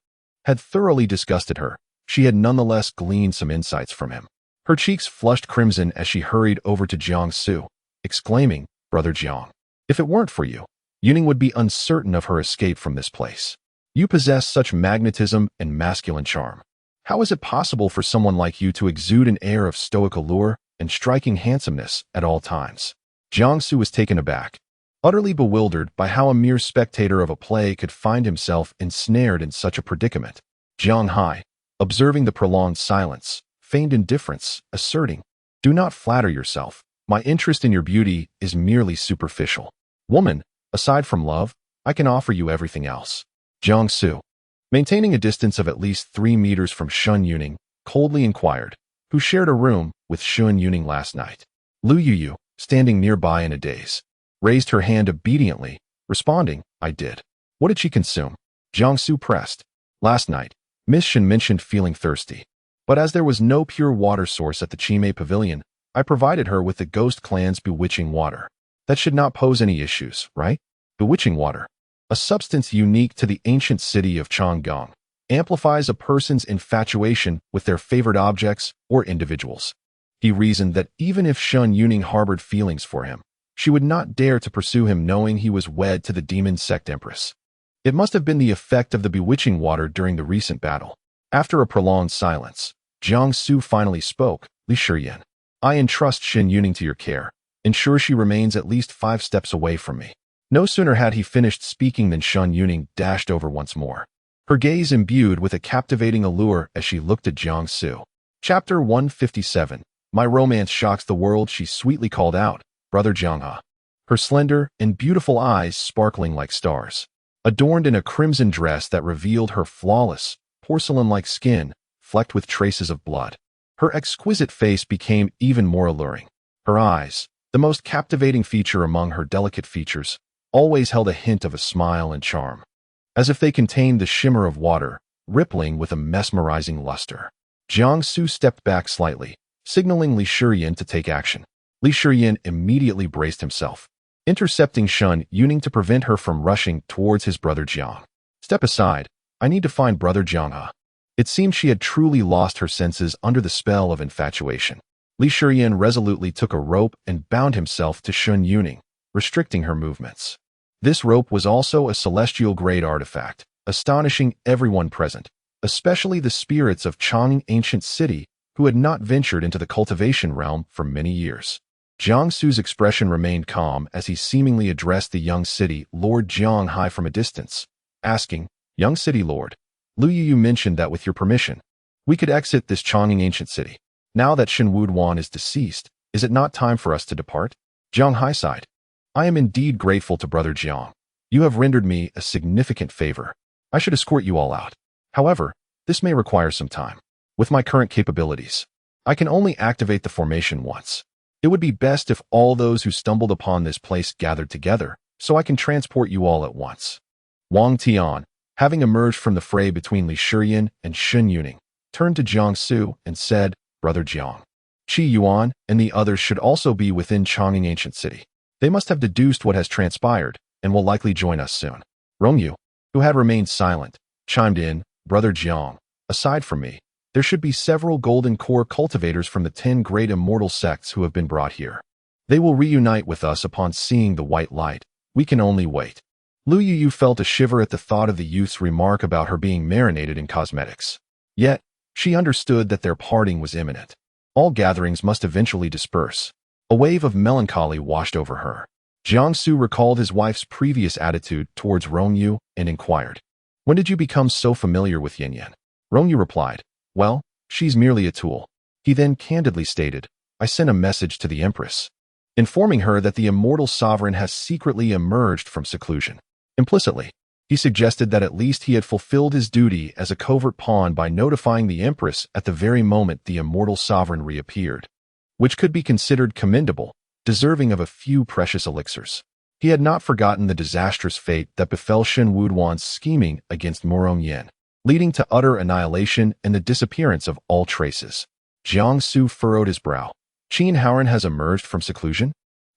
had thoroughly disgusted her, she had nonetheless gleaned some insights from him. Her cheeks flushed crimson as she hurried over to Jiang Su, exclaiming, Brother Jiang, if it weren't for you, Yuning would be uncertain of her escape from this place. You possess such magnetism and masculine charm. How is it possible for someone like you to exude an air of stoic allure and striking handsomeness at all times? Jiang Su was taken aback, utterly bewildered by how a mere spectator of a play could find himself ensnared in such a predicament. Jiang Hai, observing the prolonged silence, feigned indifference, asserting, Do not flatter yourself. My interest in your beauty is merely superficial. Woman, aside from love, I can offer you everything else. Jiang Su, maintaining a distance of at least 3 meters from Shen Yuning, coldly inquired, who shared a room with Shen Yuning last night. Lu Yuyu, standing nearby in a daze, raised her hand obediently, responding, I did. What did she consume? Jiang Su pressed. Last night, Miss Shen mentioned feeling thirsty, but as there was no pure water source at the Chime Pavilion, I provided her with the Ghost Clan's bewitching water. That should not pose any issues, right? Bewitching water, a substance unique to the ancient city of Changgung, amplifies a person's infatuation with their favored objects or individuals. He reasoned that even if Shen Yuning harbored feelings for him, she would not dare to pursue him knowing he was wed to the demon Sect Empress. It must have been the effect of the bewitching water during the recent battle. After a prolonged silence, Jiang Su finally spoke, Li Shiyan. I entrust Shen Yuning to your care. Ensure she remains at least 5 steps away from me. No sooner had he finished speaking than Shen Yuning dashed over once more, her gaze imbued with a captivating allure as she looked at Jiang Su. Chapter 157. My romance shocks the world, she sweetly called out, Brother Jiang Ha. Her slender and beautiful eyes sparkling like stars, adorned in a crimson dress that revealed her flawless, porcelain-like skin, flecked with traces of blood. Her exquisite face became even more alluring. Her eyes, the most captivating feature among her delicate features, always held a hint of a smile and charm, as if they contained the shimmer of water, rippling with a mesmerizing luster. Jiang Su stepped back slightly, signaling Li Shiyan to take action. Li Shiyan immediately braced himself, intercepting Shen Yuning to prevent her from rushing towards his brother Jiang. Step aside, I need to find Brother Jiang Ha. It seemed she had truly lost her senses under the spell of infatuation. Li Shiyan resolutely took a rope and bound himself to Shen Yuning, restricting her movements. This rope was also a celestial-grade artifact, astonishing everyone present, especially the spirits of Chang'an Ancient City, who had not ventured into the cultivation realm for many years. Jiang Su's expression remained calm as he seemingly addressed the young city Lord Jiang Hai from a distance, asking, Young city lord, Lu Yu mentioned that with your permission, We could exit this Chongqing ancient city. Now that Shen Wuduan is deceased, is it not time for us to depart? Jiang Hai sighed. I am indeed grateful to Brother Jiang. You have rendered me a significant favor. I should escort you all out. However, this may require some time. With my current capabilities, I can only activate the formation once. It would be best if all those who stumbled upon this place gathered together, so I can transport you all at once. Wang Tian, having emerged from the fray between Li Shiyan and Shen Yuning, turned to Jiang Su and said, Brother Jiang, Qi Yuan and the others should also be within Chongqing ancient city. They must have deduced what has transpired and will likely join us soon. Rongyu, who had remained silent, chimed in, Brother Jiang, aside from me, there should be several golden core cultivators from the 10 great immortal sects who have been brought here. They will reunite with us upon seeing the white light. We can only wait. Lu Yu felt a shiver at the thought of the youth's remark about her being marinated in cosmetics. Yet, she understood that their parting was imminent. All gatherings must eventually disperse. A wave of melancholy washed over her. Jiang Su recalled his wife's previous attitude towards Rongyu and inquired, When did you become so familiar with Yin Yan? Rongyu replied, Well, she's merely a tool. He then candidly stated, I sent a message to the Empress, informing her that the immortal sovereign has secretly emerged from seclusion. Implicitly, he suggested that at least he had fulfilled his duty as a covert pawn by notifying the Empress at the very moment the immortal sovereign reappeared, which could be considered commendable, deserving of a few precious elixirs. He had not forgotten the disastrous fate that befell Shen Wuduan's scheming against Morong Yen, leading to utter annihilation and the disappearance of all traces. Jiang Su furrowed his brow. Qin Haoran has emerged from seclusion?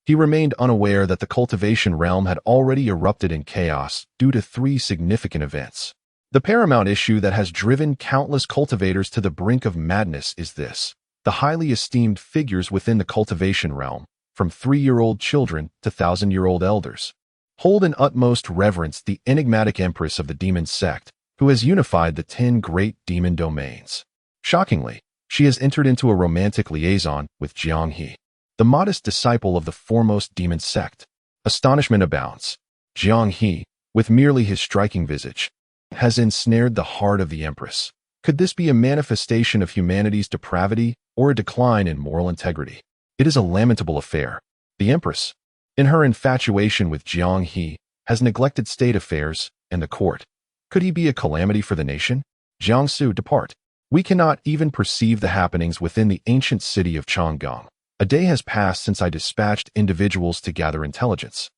He remained unaware that the cultivation realm had already erupted in chaos due to 3 significant events. The paramount issue that has driven countless cultivators to the brink of madness is this: the highly esteemed figures within the cultivation realm, from 3-year-old children to 1,000-year-old elders, hold in utmost reverence the enigmatic Empress of the demon sect, who has unified the 10 great demon domains. Shockingly, she has entered into a romantic liaison with Jiang He, the modest disciple of the foremost demon sect. Astonishment abounds. Jiang He, with merely his striking visage, has ensnared the heart of the Empress. Could this be a manifestation of humanity's depravity or a decline in moral integrity? It is a lamentable affair. The Empress, in her infatuation with Jiang He, has neglected state affairs and the court. Could he be a calamity for the nation? Jiang Su, depart. We cannot even perceive the happenings within the ancient city of Changgang. A day has passed since I dispatched individuals to gather intelligence,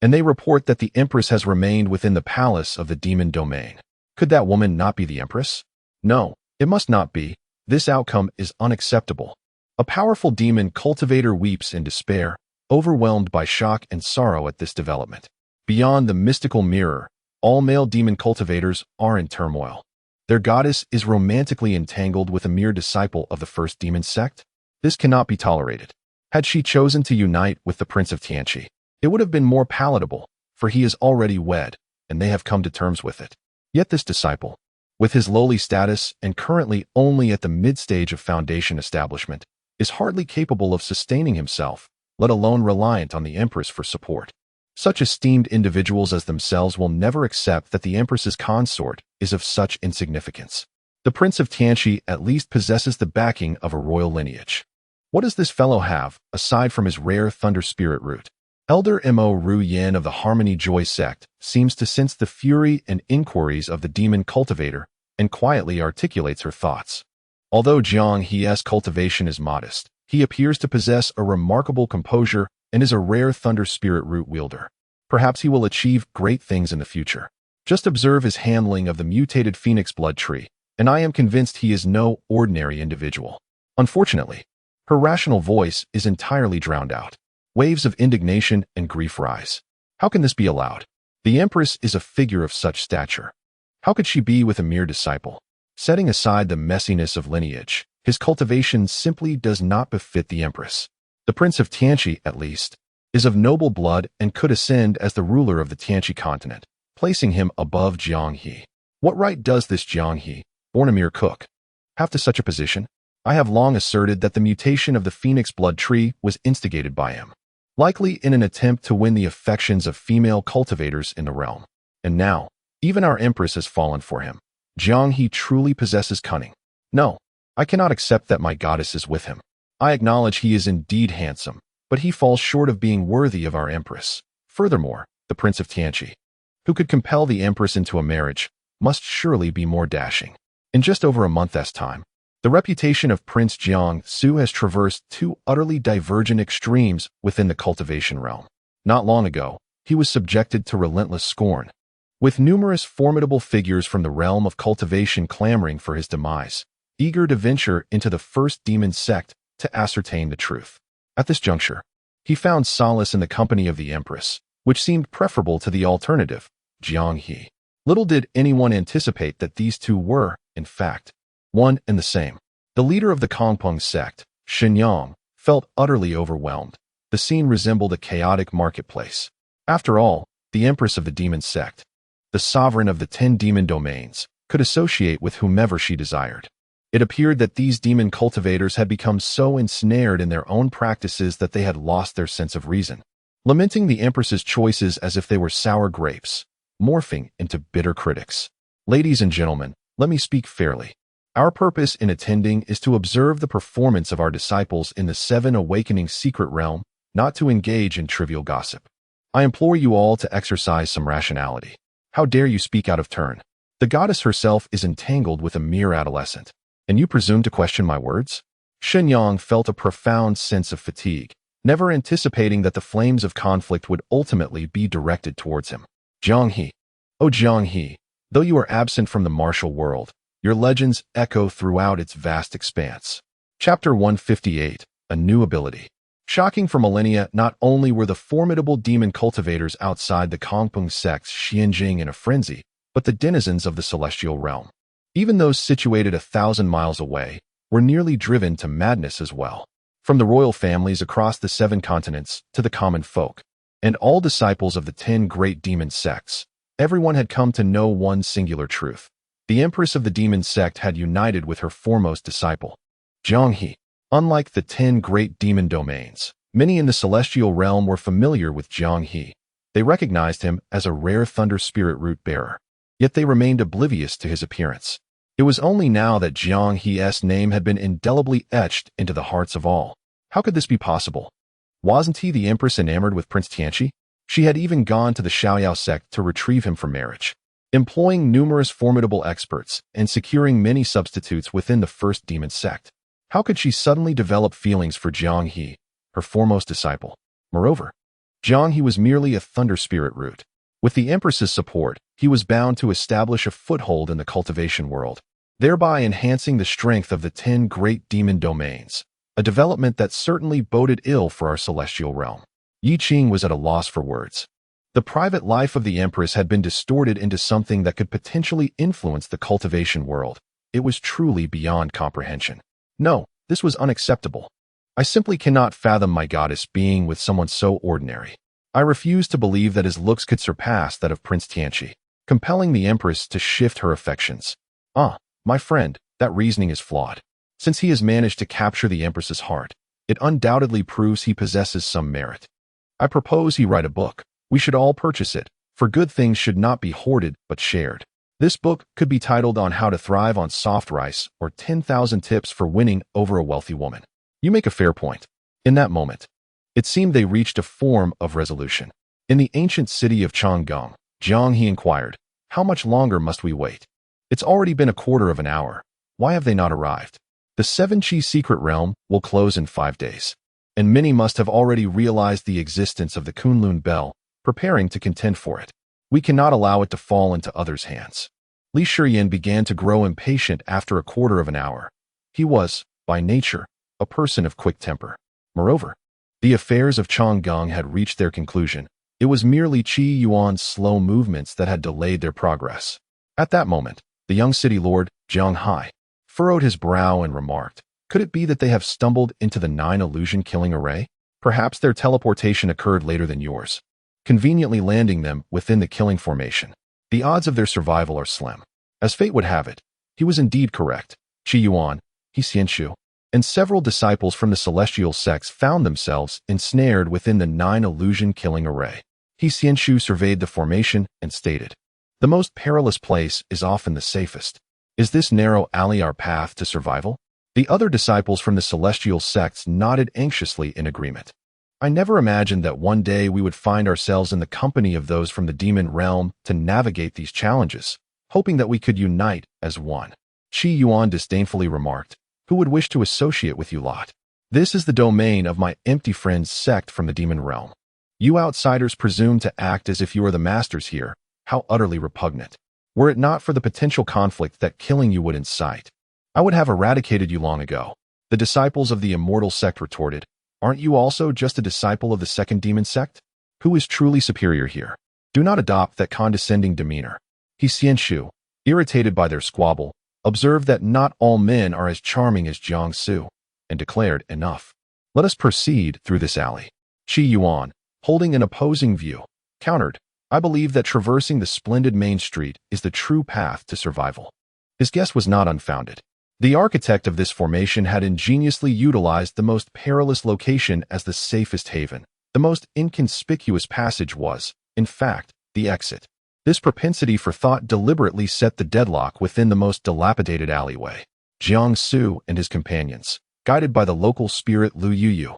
and they report that the Empress has remained within the palace of the demon domain. Could that woman not be the Empress? No, it must not be. This outcome is unacceptable. A powerful demon cultivator weeps in despair, overwhelmed by shock and sorrow at this development. Beyond the mystical mirror, all male demon cultivators are in turmoil. Their goddess is romantically entangled with a mere disciple of the first demon sect. This cannot be tolerated. Had she chosen to unite with the Prince of Tianqi, it would have been more palatable, for he is already wed, and they have come to terms with it. Yet this disciple, with his lowly status and currently only at the mid-stage of foundation establishment, is hardly capable of sustaining himself, let alone reliant on the Empress for support. Such esteemed individuals as themselves will never accept that the Empress's consort is of such insignificance. The Prince of Tianqi at least possesses the backing of a royal lineage. What does this fellow have, aside from his rare thunder spirit root? Elder Mo Ru Yen of the Harmony Joy sect seems to sense the fury and inquiries of the demon cultivator and quietly articulates her thoughts. Although Jiang He's cultivation is modest, he appears to possess a remarkable composure and is a rare thunder spirit root wielder. Perhaps he will achieve great things in the future. Just observe his handling of the mutated phoenix blood tree, and I am convinced he is no ordinary individual. Unfortunately, her rational voice is entirely drowned out. Waves of indignation and grief rise. How can this be allowed? The Empress is a figure of such stature. How could she be with a mere disciple? Setting aside the messiness of lineage, his cultivation simply does not befit the Empress. The Prince of Tianqi, at least, is of noble blood and could ascend as the ruler of the Tianqi continent, placing him above Jiang He. What right does this Jiang He, born a mere cook, have to such a position? I have long asserted that the mutation of the phoenix blood tree was instigated by him, likely in an attempt to win the affections of female cultivators in the realm. And now, even our Empress has fallen for him. Jiang He truly possesses cunning. No, I cannot accept that my goddess is with him. I acknowledge he is indeed handsome, but he falls short of being worthy of our empress. Furthermore, the Prince of Tianqi, who could compel the empress into a marriage, must surely be more dashing. In just over a month's time, the reputation of Prince Jiang Su has traversed two utterly divergent extremes within the cultivation realm. Not long ago, he was subjected to relentless scorn, with numerous formidable figures from the realm of cultivation clamoring for his demise, eager to venture into the first demon sect to ascertain the truth. At this juncture, he found solace in the company of the Empress, which seemed preferable to the alternative, Jiang He. Little did anyone anticipate that these two were, in fact, one and the same. The leader of the Kongpeng sect, Shenyang, felt utterly overwhelmed. The scene resembled a chaotic marketplace. After all, the Empress of the demon sect, the sovereign of the 10 demon domains, could associate with whomever she desired. It appeared that these demon cultivators had become so ensnared in their own practices that they had lost their sense of reason, lamenting the Empress's choices as if they were sour grapes, morphing into bitter critics. Ladies and gentlemen, let me speak fairly. Our purpose in attending is to observe the performance of our disciples in the 7 awakening secret realm, not to engage in trivial gossip. I implore you all to exercise some rationality. How dare you speak out of turn? The goddess herself is entangled with a mere adolescent, and you presume to question my words? Shenyang felt a profound sense of fatigue, never anticipating that the flames of conflict would ultimately be directed towards him. Jiang He. Oh Jiang He, though you are absent from the martial world, your legends echo throughout its vast expanse. Chapter 158, A New Ability. Shocking for millennia, not only were the formidable demon cultivators outside the Kongpeng sect's Xianjing in a frenzy, but the denizens of the celestial realm, even those situated 1,000 miles away, were nearly driven to madness as well. From the royal families across the 7 continents to the common folk, and all disciples of the 10 great demon sects, everyone had come to know one singular truth. The Empress of the demon sect had united with her foremost disciple, Jiang He. Unlike the 10 great demon domains, many in the celestial realm were familiar with Jiang He. They recognized him as a rare thunder spirit root bearer, yet they remained oblivious to his appearance. It was only now that Jiang He's name had been indelibly etched into the hearts of all. How could this be possible? Wasn't he the Empress enamored with Prince Tianqi? She had even gone to the Shaoyao sect to retrieve him for marriage, employing numerous formidable experts and securing many substitutes within the first demon sect. How could she suddenly develop feelings for Jiang He, her foremost disciple? Moreover, Jiang He was merely a thunder spirit root. With the Empress's support, he was bound to establish a foothold in the cultivation world, thereby enhancing the strength of the 10 great demon domains, a development that certainly boded ill for our celestial realm. Yi Qing was at a loss for words. The private life of the Empress had been distorted into something that could potentially influence the cultivation world. It was truly beyond comprehension. No, this was unacceptable. I simply cannot fathom my goddess being with someone so ordinary. I refuse to believe that his looks could surpass that of Prince Tianqi, compelling the Empress to shift her affections. My friend, that reasoning is flawed. Since he has managed to capture the Empress's heart, it undoubtedly proves he possesses some merit. I propose he write a book. We should all purchase it, for good things should not be hoarded but shared. This book could be titled On How to Thrive on Soft Rice or 10,000 Tips for Winning Over a Wealthy Woman. You make a fair point. In that moment, it seemed they reached a form of resolution. In the ancient city of Changgang, Jiang He inquired, how much longer must we wait? It's already been a quarter of an hour. Why have they not arrived? The 7-Chi secret realm will close in 5 days, and many must have already realized the existence of the Kunlun bell, preparing to contend for it. We cannot allow it to fall into others' hands. Li Shiyin began to grow impatient after a quarter of an hour. He was, by nature, a person of quick temper. Moreover, the affairs of Changgang had reached their conclusion. It was merely Qi Yuan's slow movements that had delayed their progress. At that moment, the young city lord, Jiang Hai, furrowed his brow and remarked, could it be that they have stumbled into the 9 illusion-killing array? Perhaps their teleportation occurred later than yours, conveniently landing them within the killing formation. The odds of their survival are slim. As fate would have it, he was indeed correct. Qi Yuan, He Xianshu, and several disciples from the celestial sects found themselves ensnared within the 9 illusion-killing array. He Xianshu surveyed the formation and stated, the most perilous place is often the safest. Is this narrow alley our path to survival? The other disciples from the celestial sects nodded anxiously in agreement. I never imagined that one day we would find ourselves in the company of those from the demon realm to navigate these challenges, hoping that we could unite as one. Qi Yuan disdainfully remarked, "Who would wish to associate with you lot? This is the domain of my empty friend's sect from the demon realm. You outsiders presume to act as if you are the masters here. How utterly repugnant. Were it not for the potential conflict that killing you would incite, I would have eradicated you long ago." The disciples of the immortal sect retorted, "Aren't you also just a disciple of the second demon sect? Who is truly superior here? Do not adopt that condescending demeanor." He Xianshu, irritated by their squabble, observed that not all men are as charming as Jiangsu, and declared, "Enough. Let us proceed through this alley." Qi Yuan, holding an opposing view, countered, "I believe that traversing the splendid main street is the true path to survival." His guess was not unfounded. The architect of this formation had ingeniously utilized the most perilous location as the safest haven. The most inconspicuous passage was, in fact, the exit. This propensity for thought deliberately set the deadlock within the most dilapidated alleyway. Jiangsu and his companions, guided by the local spirit Lu Yuyu,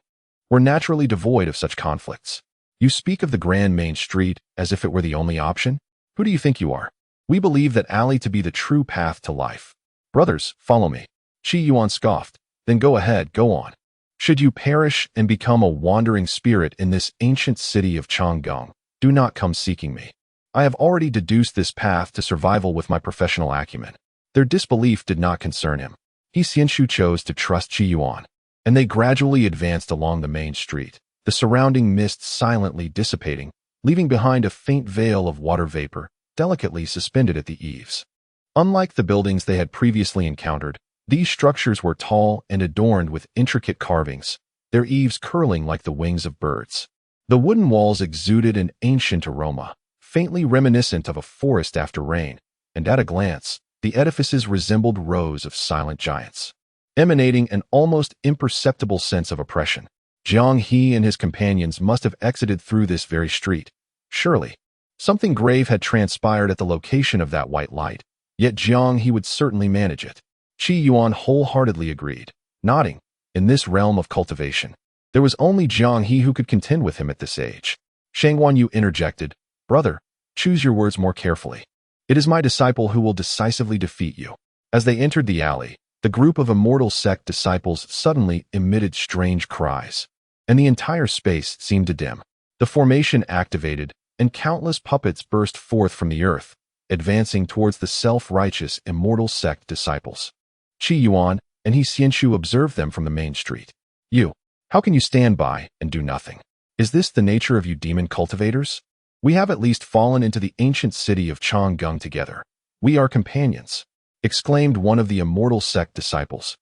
were naturally devoid of such conflicts. "You speak of the grand main street as if it were the only option? Who do you think you are? We believe that alley to be the true path to life. Brothers, follow me." Qi Yuan scoffed, "Then go ahead, go on. Should you perish and become a wandering spirit in this ancient city of Changgang, do not come seeking me. I have already deduced this path to survival with my professional acumen." Their disbelief did not concern him. He Xianshu chose to trust Qi Yuan, and they gradually advanced along the main street, the surrounding mist silently dissipating, leaving behind a faint veil of water vapor, delicately suspended at the eaves. Unlike the buildings they had previously encountered, these structures were tall and adorned with intricate carvings, their eaves curling like the wings of birds. The wooden walls exuded an ancient aroma, faintly reminiscent of a forest after rain, and at a glance, the edifices resembled rows of silent giants, emanating an almost imperceptible sense of oppression. Jiang He and his companions must have exited through this very street. Surely, something grave had transpired at the location of that white light, yet Jiang He would certainly manage it. Qi Yuan wholeheartedly agreed, nodding. In this realm of cultivation, there was only Jiang He who could contend with him at this age. Shang Wanyu interjected, "Brother, choose your words more carefully. It is my disciple who will decisively defeat you." As they entered the alley, the group of immortal sect disciples suddenly emitted strange cries, and the entire space seemed to dim. The formation activated, and countless puppets burst forth from the earth, advancing towards the self-righteous immortal sect disciples. Qi Yuan and He Xianshu observed them from the main street. "You, how can you stand by and do nothing? Is this the nature of you demon cultivators? We have at least fallen into the ancient city of Changgang together. We are companions," exclaimed one of the immortal sect disciples,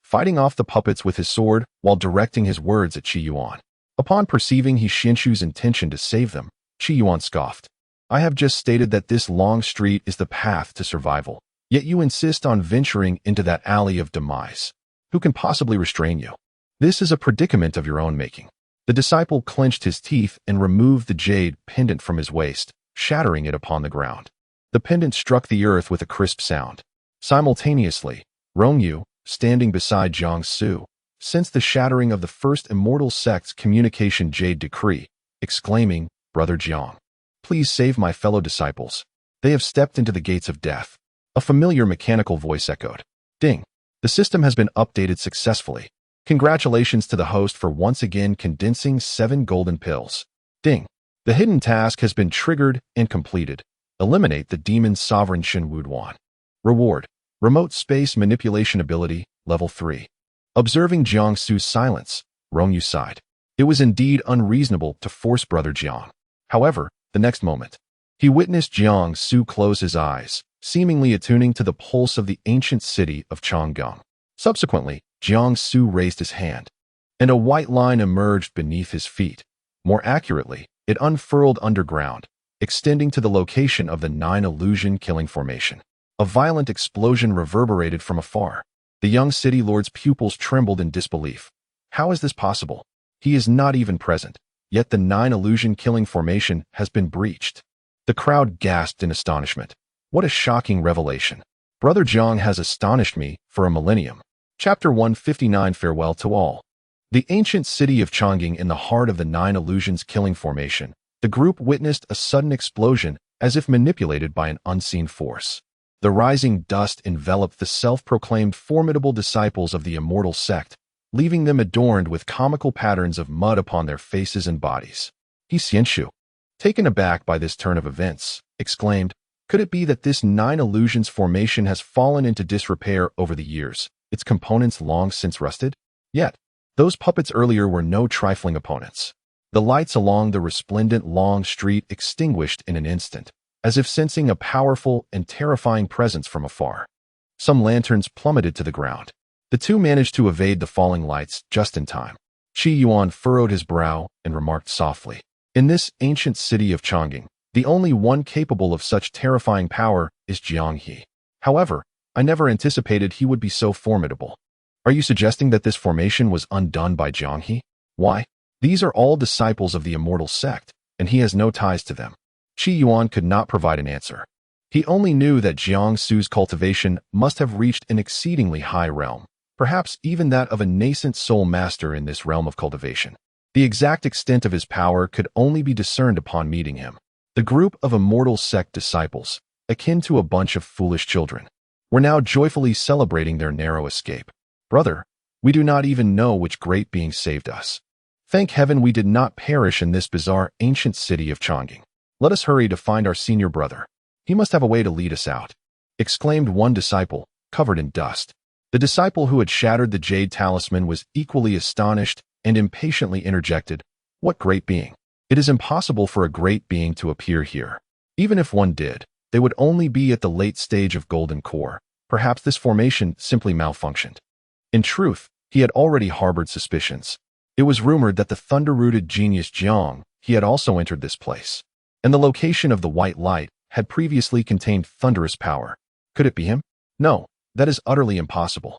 fighting off the puppets with his sword while directing his words at Qi Yuan. Upon perceiving He Xianshu's intention to save them, Qi Yuan scoffed. "I have just stated that this long street is the path to survival, yet you insist on venturing into that alley of demise. Who can possibly restrain you? This is a predicament of your own making." The disciple clenched his teeth and removed the jade pendant from his waist, shattering it upon the ground. The pendant struck the earth with a crisp sound. Simultaneously, Rongyu, standing beside Jiangsu, sensed the shattering of the first immortal sect's communication jade decree, exclaiming, "Brother Jiang, please save my fellow disciples. They have stepped into the gates of death." A familiar mechanical voice echoed. "Ding. The system has been updated successfully. Congratulations to the host for once again condensing 7 golden pills. Ding. The hidden task has been triggered and completed. Eliminate the demon sovereign Shen Wuduan. Reward. Remote space manipulation ability, level 3. Observing Jiangsu's silence, Rongyu sighed. It was indeed unreasonable to force Brother Jiang. However, the next moment, he witnessed Jiangsu close his eyes, seemingly attuning to the pulse of the ancient city of Changgang. Subsequently, Jiangsu raised his hand, and a white line emerged beneath his feet. More accurately, it unfurled underground, extending to the location of the 9 illusion killing formation. A violent explosion reverberated from afar. The young city lord's pupils trembled in disbelief. How is this possible? He is not even present, yet the 9 illusion killing formation has been breached. The crowd gasped in astonishment. What a shocking revelation. Brother Jiang has astonished me for a millennium. Chapter 159 Farewell to All. The ancient city of Chongqing in the heart of the Nine Illusions killing formation, the group witnessed a sudden explosion as if manipulated by an unseen force. The rising dust enveloped the self-proclaimed formidable disciples of the immortal sect, leaving them adorned with comical patterns of mud upon their faces and bodies. He Xianshu, taken aback by this turn of events, exclaimed, "Could it be that this Nine Illusions formation has fallen into disrepair over the years, its components long since rusted? Yet, those puppets earlier were no trifling opponents." The lights along the resplendent long street extinguished in an instant, as if sensing a powerful and terrifying presence from afar. Some lanterns plummeted to the ground. The two managed to evade the falling lights just in time. Qi Yuan furrowed his brow and remarked softly, "In this ancient city of Chongqing, the only one capable of such terrifying power is Jiang He. However, I never anticipated he would be so formidable." "Are you suggesting that this formation was undone by Jiang He? Why? These are all disciples of the immortal sect, and he has no ties to them." Qi Yuan could not provide an answer. He only knew that Jiang Su's cultivation must have reached an exceedingly high realm, perhaps even that of a nascent soul master in this realm of cultivation. The exact extent of his power could only be discerned upon meeting him. The group of immortal sect disciples, akin to a bunch of foolish children, were now joyfully celebrating their narrow escape. "Brother, we do not even know which great being saved us. Thank heaven we did not perish in this bizarre ancient city of Chongqing. Let us hurry to find our senior brother. He must have a way to lead us out," exclaimed one disciple, covered in dust. The disciple who had shattered the jade talisman was equally astonished and impatiently interjected, "What great being? It is impossible for a great being to appear here. Even if one did, they would only be at the late stage of golden core. Perhaps this formation simply malfunctioned." In truth, he had already harbored suspicions. It was rumored that the thunder-rooted genius Jiang He had also entered this place, and the location of the white light had previously contained thunderous power. Could it be him? No, that is utterly impossible.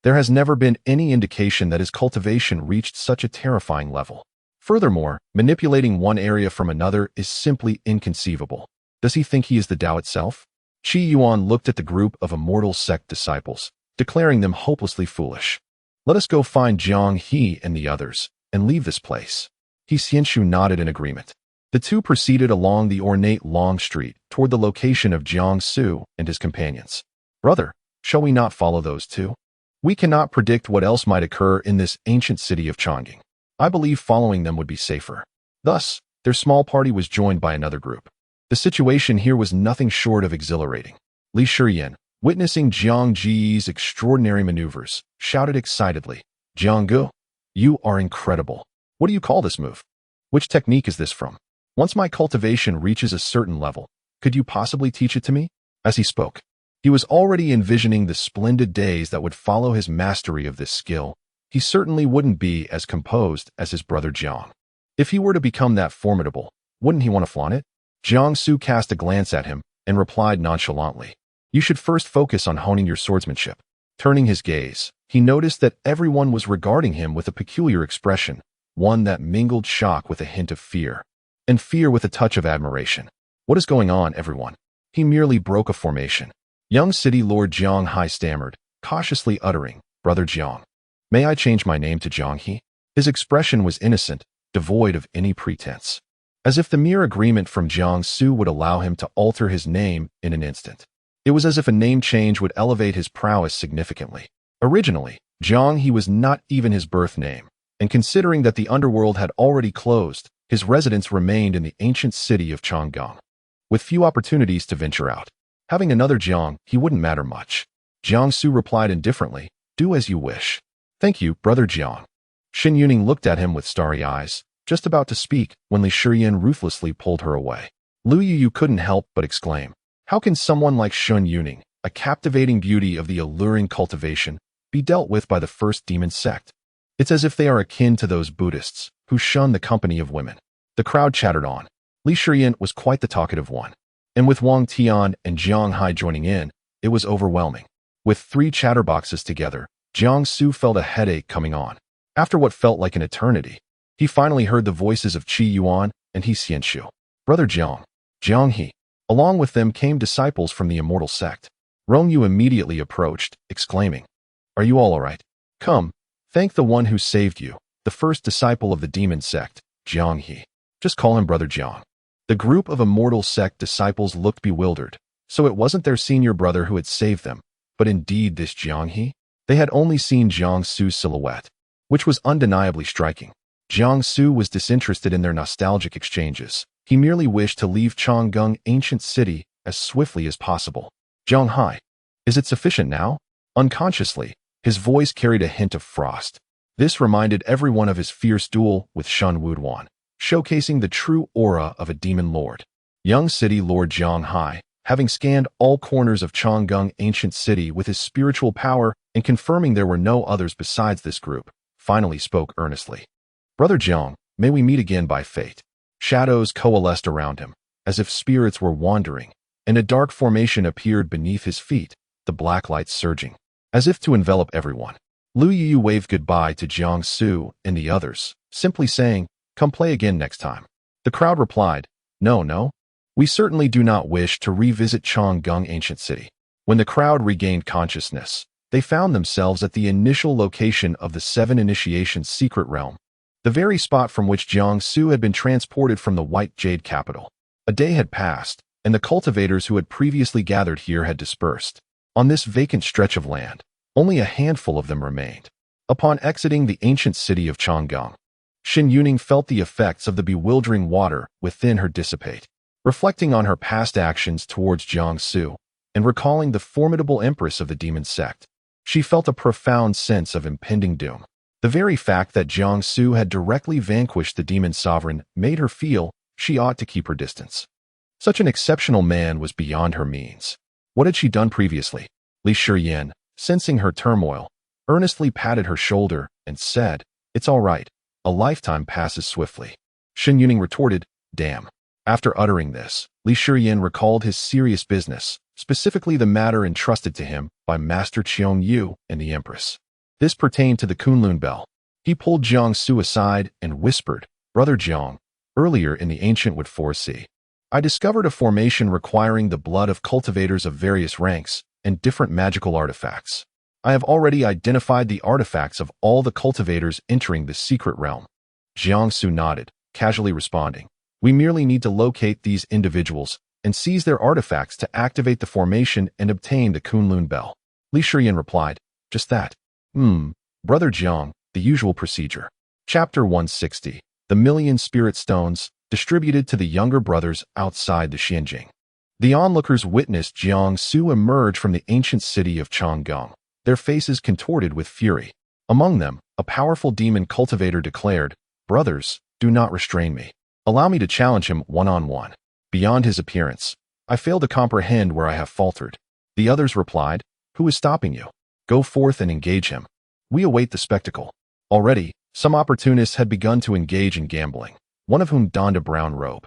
There has never been any indication that his cultivation reached such a terrifying level. Furthermore, manipulating one area from another is simply inconceivable. Does he think he is the Tao itself? Qi Yuan looked at the group of immortal sect disciples, declaring them hopelessly foolish. "Let us go find Jiang He and the others, and leave this place." He Xianshu nodded in agreement. The two proceeded along the ornate long street toward the location of Jiang Su and his companions. "Brother, shall we not follow those two? We cannot predict what else might occur in this ancient city of Chongqing. I believe following them would be safer." Thus, their small party was joined by another group. The situation here was nothing short of exhilarating. Li Shiyan, witnessing Jiang Ji's extraordinary maneuvers, shouted excitedly, "Jiang Gu, you are incredible. What do you call this move? Which technique is this from? Once my cultivation reaches a certain level, could you possibly teach it to me?" As he spoke, he was already envisioning the splendid days that would follow his mastery of this skill. He certainly wouldn't be as composed as his brother Jiang. If he were to become that formidable, wouldn't he want to flaunt it? Jiang Su cast a glance at him and replied nonchalantly, "You should first focus on honing your swordsmanship." Turning his gaze, he noticed that everyone was regarding him with a peculiar expression, one that mingled shock with a hint of fear, and fear with a touch of admiration. "What is going on, everyone?" He merely broke a formation. Young City Lord Jiang Hai stammered, cautiously uttering, "Brother Jiang, may I change my name to Jiang He?" His expression was innocent, devoid of any pretense, as if the mere agreement from Jiang Su would allow him to alter his name in an instant. It was as if a name change would elevate his prowess significantly. Originally, Jiang He was not even his birth name, and considering that the underworld had already closed, his residence remained in the ancient city of Chongqing, with few opportunities to venture out. Having another Jiang He wouldn't matter much. Jiang Su replied indifferently, "Do as you wish." "Thank you, Brother Jiang." Shen Yuning looked at him with starry eyes, just about to speak when Li Shiyan ruthlessly pulled her away. Lu Yu couldn't help but exclaim, "How can someone like Shen Yuning, a captivating beauty of the alluring cultivation, be dealt with by the first demon sect? It's as if they are akin to those Buddhists who shun the company of women." The crowd chattered on. Li Shiyan was quite the talkative one, and with Wang Tian and Jiang Hai joining in, it was overwhelming. With three chatterboxes together, Jiang Su felt a headache coming on. After what felt like an eternity, he finally heard the voices of Qi Yuan and He Xianshu. "Brother Jiang, Jiang He." Along with them came disciples from the immortal sect. Rong Yu immediately approached, exclaiming, "Are you all right? Come, thank the one who saved you, the first disciple of the demon sect, Jiang He. Just call him Brother Jiang." The group of immortal sect disciples looked bewildered. So it wasn't their senior brother who had saved them, but indeed this Jiang He? They had only seen Jiang Su's silhouette, which was undeniably striking. Jiang Su was disinterested in their nostalgic exchanges. He merely wished to leave Changgung ancient city as swiftly as possible. "Jiang Hai, is it sufficient now?" Unconsciously, his voice carried a hint of frost. This reminded everyone of his fierce duel with Shun Wuduan, showcasing the true aura of a demon lord. Young city lord Jiang Hai, having scanned all corners of Changgung ancient city with his spiritual power and confirming there were no others besides this group, finally spoke earnestly. "Brother Jiang, may we meet again by fate." Shadows coalesced around him, as if spirits were wandering, and a dark formation appeared beneath his feet, the black light surging, as if to envelop everyone. Lu Yu waved goodbye to Jiang Su and the others, simply saying, "Come play again next time." The crowd replied, No, we certainly do not wish to revisit Changgung ancient city." When the crowd regained consciousness, they found themselves at the initial location of the 7 Initiations secret realm, the very spot from which Jiang Su had been transported from the White Jade capital. A day had passed, and the cultivators who had previously gathered here had dispersed. On this vacant stretch of land, only a handful of them remained. Upon exiting the ancient city of Changgung, Xin Yuning felt the effects of the bewildering water within her dissipate. Reflecting on her past actions towards Jiang Su, and recalling the formidable Empress of the demon sect, she felt a profound sense of impending doom. The very fact that Jiang Su had directly vanquished the demon sovereign made her feel she ought to keep her distance. Such an exceptional man was beyond her means. What had she done previously? Li Shiyan, sensing her turmoil, earnestly patted her shoulder and said, "It's all right. A lifetime passes swiftly." Xin Yuning retorted, "Damn." After uttering this, Li Shiyan recalled his serious business, specifically the matter entrusted to him by Master Qiong Yu and the Empress. This pertained to the Kunlun Bell. He pulled Jiang Su aside and whispered, "Brother Jiang, earlier in the ancient Wood 4C, I discovered a formation requiring the blood of cultivators of various ranks and different magical artifacts. I have already identified the artifacts of all the cultivators entering the secret realm." Jiang Su nodded, casually responding, "We merely need to locate these individuals and seize their artifacts to activate the formation and obtain the Kunlun Bell." Li Shiyan replied, "Just that." Brother Jiang, the usual procedure. Chapter 160. The Million Spirit Stones, distributed to the younger brothers outside the Xianjing. The onlookers witnessed Jiang Su emerge from the ancient city of Changgung, their faces contorted with fury. Among them, a powerful demon cultivator declared, "Brothers, do not restrain me. Allow me to challenge him one-on-one." Beyond his appearance, I fail to comprehend where I have faltered. The others replied, "Who is stopping you? Go forth and engage him. We await the spectacle." Already, some opportunists had begun to engage in gambling, one of whom donned a brown robe,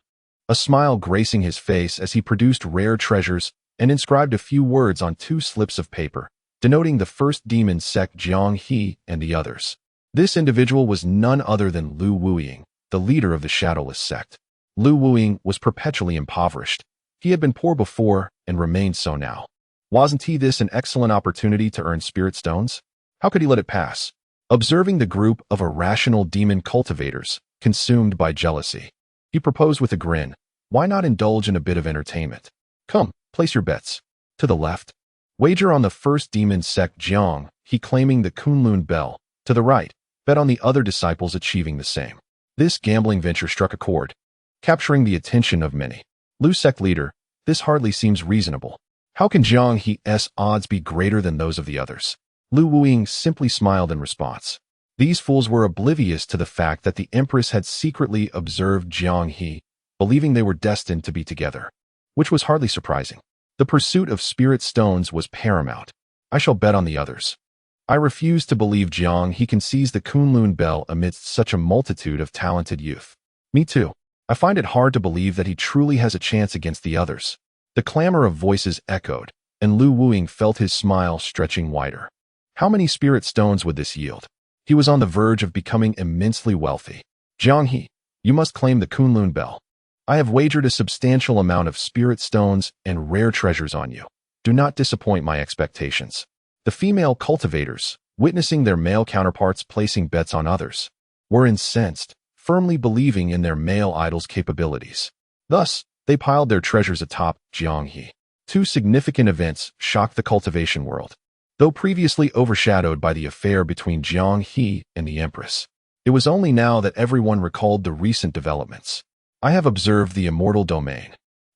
a smile gracing his face as he produced rare treasures and inscribed a few words on 2 slips of paper, denoting the first demon sect Jiang He and the others. This individual was none other than Lu Wuying, the leader of the Shadowless sect. Lu Wuying was perpetually impoverished. He had been poor before and remained so now. Wasn't this an excellent opportunity to earn spirit stones? How could he let it pass? Observing the group of irrational demon cultivators, consumed by jealousy, he proposed with a grin, "Why not indulge in a bit of entertainment? Come, place your bets. To the left, wager on the first demon sect Jiang He claiming the Kunlun Bell. To the right, bet on the other disciples achieving the same." This gambling venture struck a chord, capturing the attention of many. Lu sect leader, this hardly seems reasonable. How can Jiang He's odds be greater than those of the others? Lu Wuying simply smiled in response. These fools were oblivious to the fact that the Empress had secretly observed Jiang He, believing they were destined to be together, which was hardly surprising. The pursuit of spirit stones was paramount. I shall bet on the others. I refuse to believe Jiang He can seize the Kunlun Bell amidst such a multitude of talented youth. Me too. I find it hard to believe that he truly has a chance against the others. The clamor of voices echoed, and Lu Wuying felt his smile stretching wider. How many spirit stones would this yield? He was on the verge of becoming immensely wealthy. "Jiang He, you must claim the Kunlun Bell. I have wagered a substantial amount of spirit stones and rare treasures on you." do not disappoint my expectations. The female cultivators, witnessing their male counterparts placing bets on others, were incensed, firmly believing in their male idol's capabilities. Thus, they piled their treasures atop Jianghe. Two significant events shocked the cultivation world. Though previously overshadowed by the affair between Jianghe and the Empress, it was only now that everyone recalled the recent developments. I have observed the immortal domain.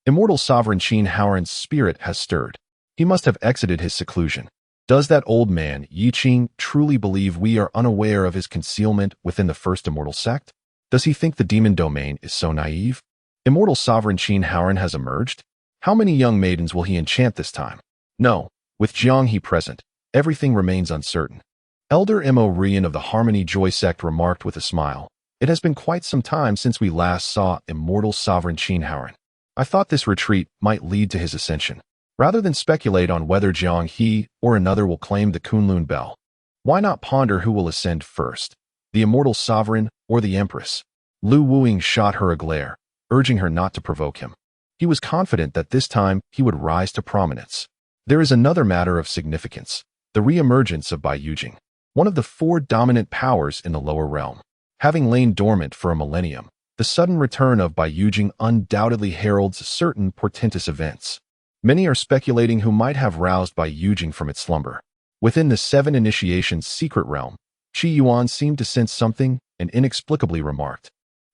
Immortal sovereign Qin Haoran's spirit has stirred. He must have exited his seclusion. Does that old man, Yi Qing, truly believe we are unaware of his concealment within the first immortal sect? Does he think the demon domain is so naive? Immortal sovereign Qin Haoran has emerged? How many young maidens will he enchant this time? No, with Jianghe present, everything remains uncertain. Elder Mo Rian of the Harmony Joy Sect remarked with a smile, "It has been quite some time since we last saw immortal sovereign Qin Haoran. I thought this retreat might lead to his ascension. Rather than speculate on whether Jianghe or another will claim the Kunlun Bell, why not ponder who will ascend first, the immortal sovereign or the Empress?" Lu Wuing shot her a glare, urging her not to provoke him. He was confident that this time he would rise to prominence. There is another matter of significance, the re-emergence of Bai Yujing, one of the four dominant powers in the lower realm. Having lain dormant for a millennium, the sudden return of Bai Yujing undoubtedly heralds certain portentous events. Many are speculating who might have roused Bai Yujing from its slumber. Within the seven initiations secret realm, Qi Yuan seemed to sense something and inexplicably remarked,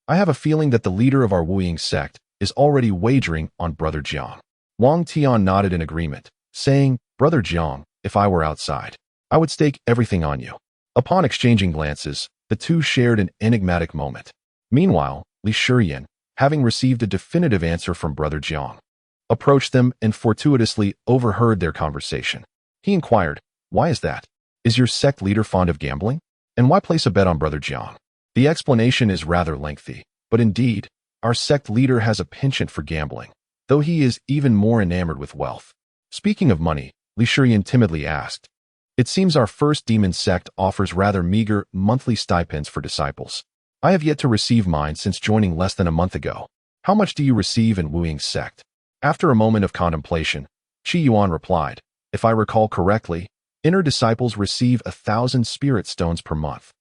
"I have a feeling that the leader of our Wuying sect is already wagering on Brother Jiang." Wang Tian nodded in agreement, saying, "Brother Jiang, if I were outside, I would stake everything on you." Upon exchanging glances, the two shared an enigmatic moment. Meanwhile, Li Shiyan, having received a definitive answer from Brother Jiang, approached them and fortuitously overheard their conversation. He inquired, "Why is that? Is your sect leader fond of gambling? And why place a bet on Brother Jiang?" The explanation is rather lengthy, but indeed, our sect leader has a penchant for gambling, though he is even more enamored with wealth. Speaking of money, Li Shiyan timidly asked, "It seems our first demon sect offers rather meager monthly stipends for disciples. I have yet to receive mine since joining less than a month ago. How much do you receive in Wuying sect?" After a moment of contemplation, Qi Yuan replied, "If I recall correctly, inner disciples receive 1,000 spirit stones per month."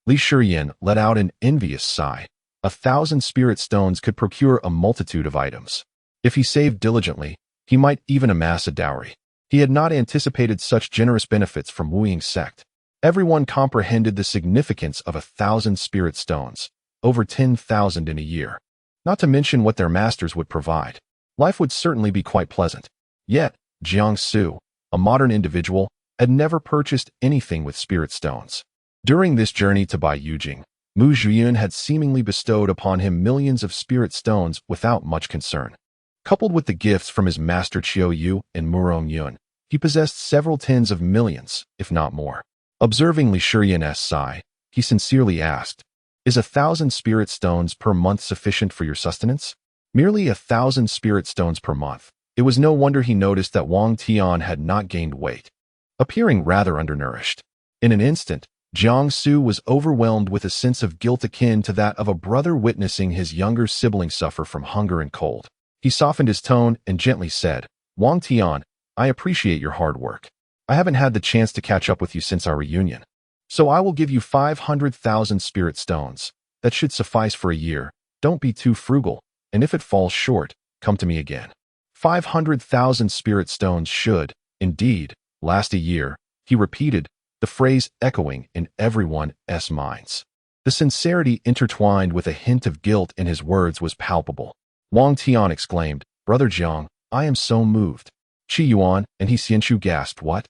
Li Shiyan let out an envious sigh. 1,000 spirit stones could procure a multitude of items. If he saved diligently, he might even amass a dowry. He had not anticipated such generous benefits from Wuying sect. Everyone comprehended the significance of 1,000 spirit stones, over 10,000 in a year. Not to mention what their masters would provide. Life would certainly be quite pleasant. Yet, Jiang Su, a modern individual, had never purchased anything with spirit stones. During this journey to Bai Yujing, Mu Zhiyun had seemingly bestowed upon him millions of spirit stones without much concern. Coupled with the gifts from his master Qiu Yu and Murong Yun, he possessed several tens of millions, if not more. Observing Li Shiyan's sigh, he sincerely asked, "Is 1,000 spirit stones per month sufficient for your sustenance?" Merely 1,000 spirit stones per month. It was no wonder he noticed that Wang Tian had not gained weight, appearing rather undernourished. In an instant, Jiang Su was overwhelmed with a sense of guilt akin to that of a brother witnessing his younger sibling suffer from hunger and cold. He softened his tone and gently said, "Wang Tian, I appreciate your hard work. I haven't had the chance to catch up with you since our reunion. So I will give you 500,000 spirit stones. That should suffice for a year. Don't be too frugal, and if it falls short, come to me again." 500,000 spirit stones should, indeed, last a year, he repeated, the phrase echoing in everyone's minds. The sincerity intertwined with a hint of guilt in his words was palpable. Wang Tian exclaimed, "Brother Jiang, I am so moved." Qi Yuan and He Xianchu gasped, "What?"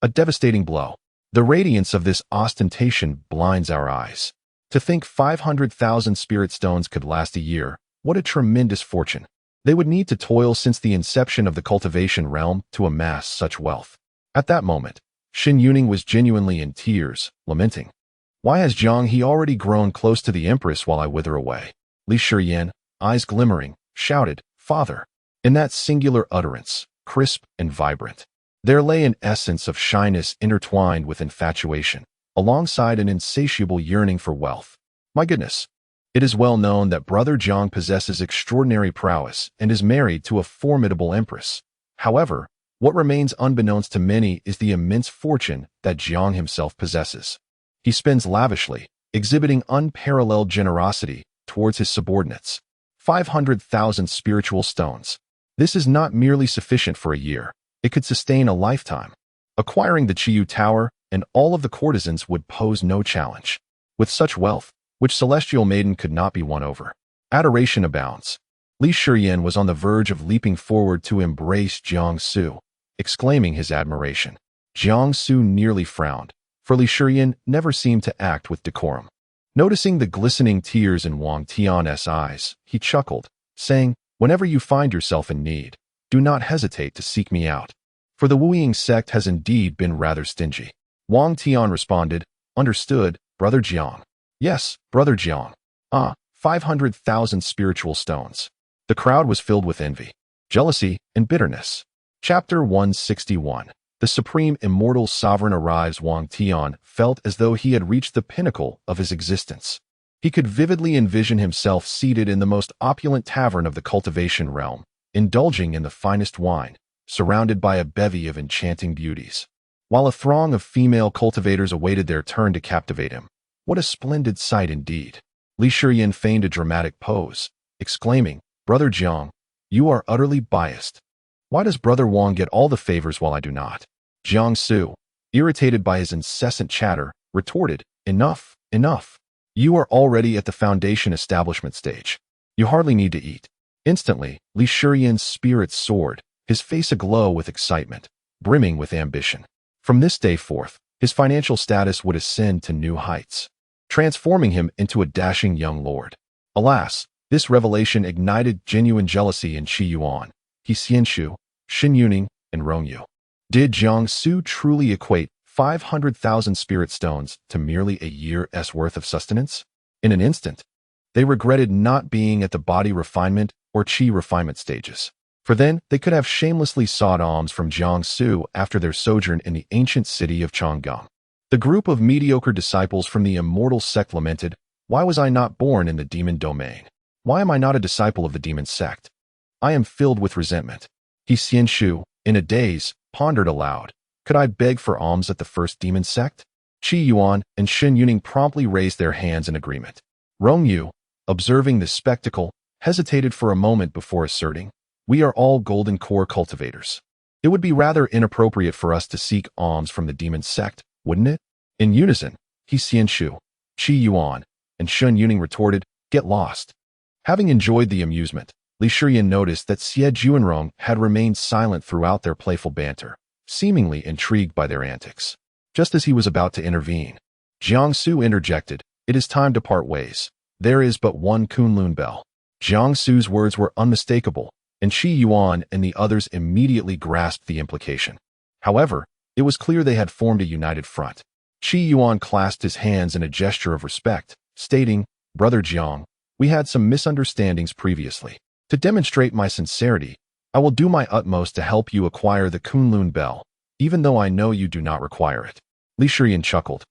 A devastating blow. The radiance of this ostentation blinds our eyes. To think 500,000 spirit stones could last a year, what a tremendous fortune. They would need to toil since the inception of the cultivation realm to amass such wealth. At that moment, Shen Yuning was genuinely in tears, lamenting, "Why has Jiang He already grown close to the Empress while I wither away?" Li Shiyan, eyes glimmering, shouted, "Father!" In that singular utterance, crisp and vibrant, there lay an essence of shyness intertwined with infatuation, alongside an insatiable yearning for wealth. My goodness! It is well known that Brother Jiang possesses extraordinary prowess and is married to a formidable empress. However, What remains unbeknownst to many is the immense fortune that Jiang himself possesses. He spends lavishly, exhibiting unparalleled generosity towards his subordinates. 500,000 spiritual stones. This is not merely sufficient for a year. It could sustain a lifetime. Acquiring the Chiyu Tower and all of the courtesans would pose no challenge. With such wealth, which celestial maiden could not be won over. Adoration abounds. Li Shiyan was on the verge of leaping forward to embrace Jiang Su, exclaiming his admiration. Jiang Su nearly frowned, for Li Shiyan never seemed to act with decorum. Noticing the glistening tears in Wang Tian's eyes, he chuckled, saying, "Whenever you find yourself in need, do not hesitate to seek me out. For the Wuying sect has indeed been rather stingy." Wang Tian responded, "Understood, Brother Jiang." "Yes, Brother Jiang." 500,000 spiritual stones. The crowd was filled with envy, jealousy, and bitterness. Chapter 161. The Supreme Immortal Sovereign arrives. Wang Tian felt as though he had reached the pinnacle of his existence. He could vividly envision himself seated in the most opulent tavern of the cultivation realm, indulging in the finest wine, surrounded by a bevy of enchanting beauties, while a throng of female cultivators awaited their turn to captivate him. What a splendid sight indeed! Li Shiyan feigned a dramatic pose, exclaiming, "Brother Jiang, you are utterly biased. Why does Brother Wang get all the favors while I do not?" Jiang Su, irritated by his incessant chatter, retorted, "Enough, enough. You are already at the foundation establishment stage. You hardly need to eat." Instantly, Li Shiyan's spirits soared, his face aglow with excitement, brimming with ambition. From this day forth, his financial status would ascend to new heights, transforming him into a dashing young lord. Alas, this revelation ignited genuine jealousy in Qi Yuan, He Xianshu, Xin Yuning, and Rongyu. Did Jiang Su truly equate 500,000 spirit stones to merely a year's worth of sustenance? In an instant, they regretted not being at the body refinement or Qi refinement stages. For then, they could have shamelessly sought alms from Jiang Su after their sojourn in the ancient city of Changgang. The group of mediocre disciples from the immortal sect lamented, "Why was I not born in the demon domain? Why am I not a disciple of the demon sect? I am filled with resentment." He Xianshu, in a daze, pondered aloud, "Could I beg for alms at the first demon sect?" Qi Yuan and Xin Yuning promptly raised their hands in agreement. Rongyu, observing this spectacle, hesitated for a moment before asserting, "We are all golden core cultivators. It would be rather inappropriate for us to seek alms from the demon sect, wouldn't it?" In unison, He Xianshu, Qi Yuan, and Xin Yuning retorted, "Get lost." Having enjoyed the amusement, Li Shiyan noticed that Xie Juanrong had remained silent throughout their playful banter, seemingly intrigued by their antics. Just as he was about to intervene, Jiang Su interjected, "It is time to part ways. There is but one Kunlun bell." Jiang Su's words were unmistakable, and Qi Yuan and the others immediately grasped the implication. However, it was clear they had formed a united front. Qi Yuan clasped his hands in a gesture of respect, stating, "Brother Jiang, we had some misunderstandings previously. To demonstrate my sincerity, I will do my utmost to help you acquire the Kunlun bell, even though I know you do not require it." Li Shiyan chuckled.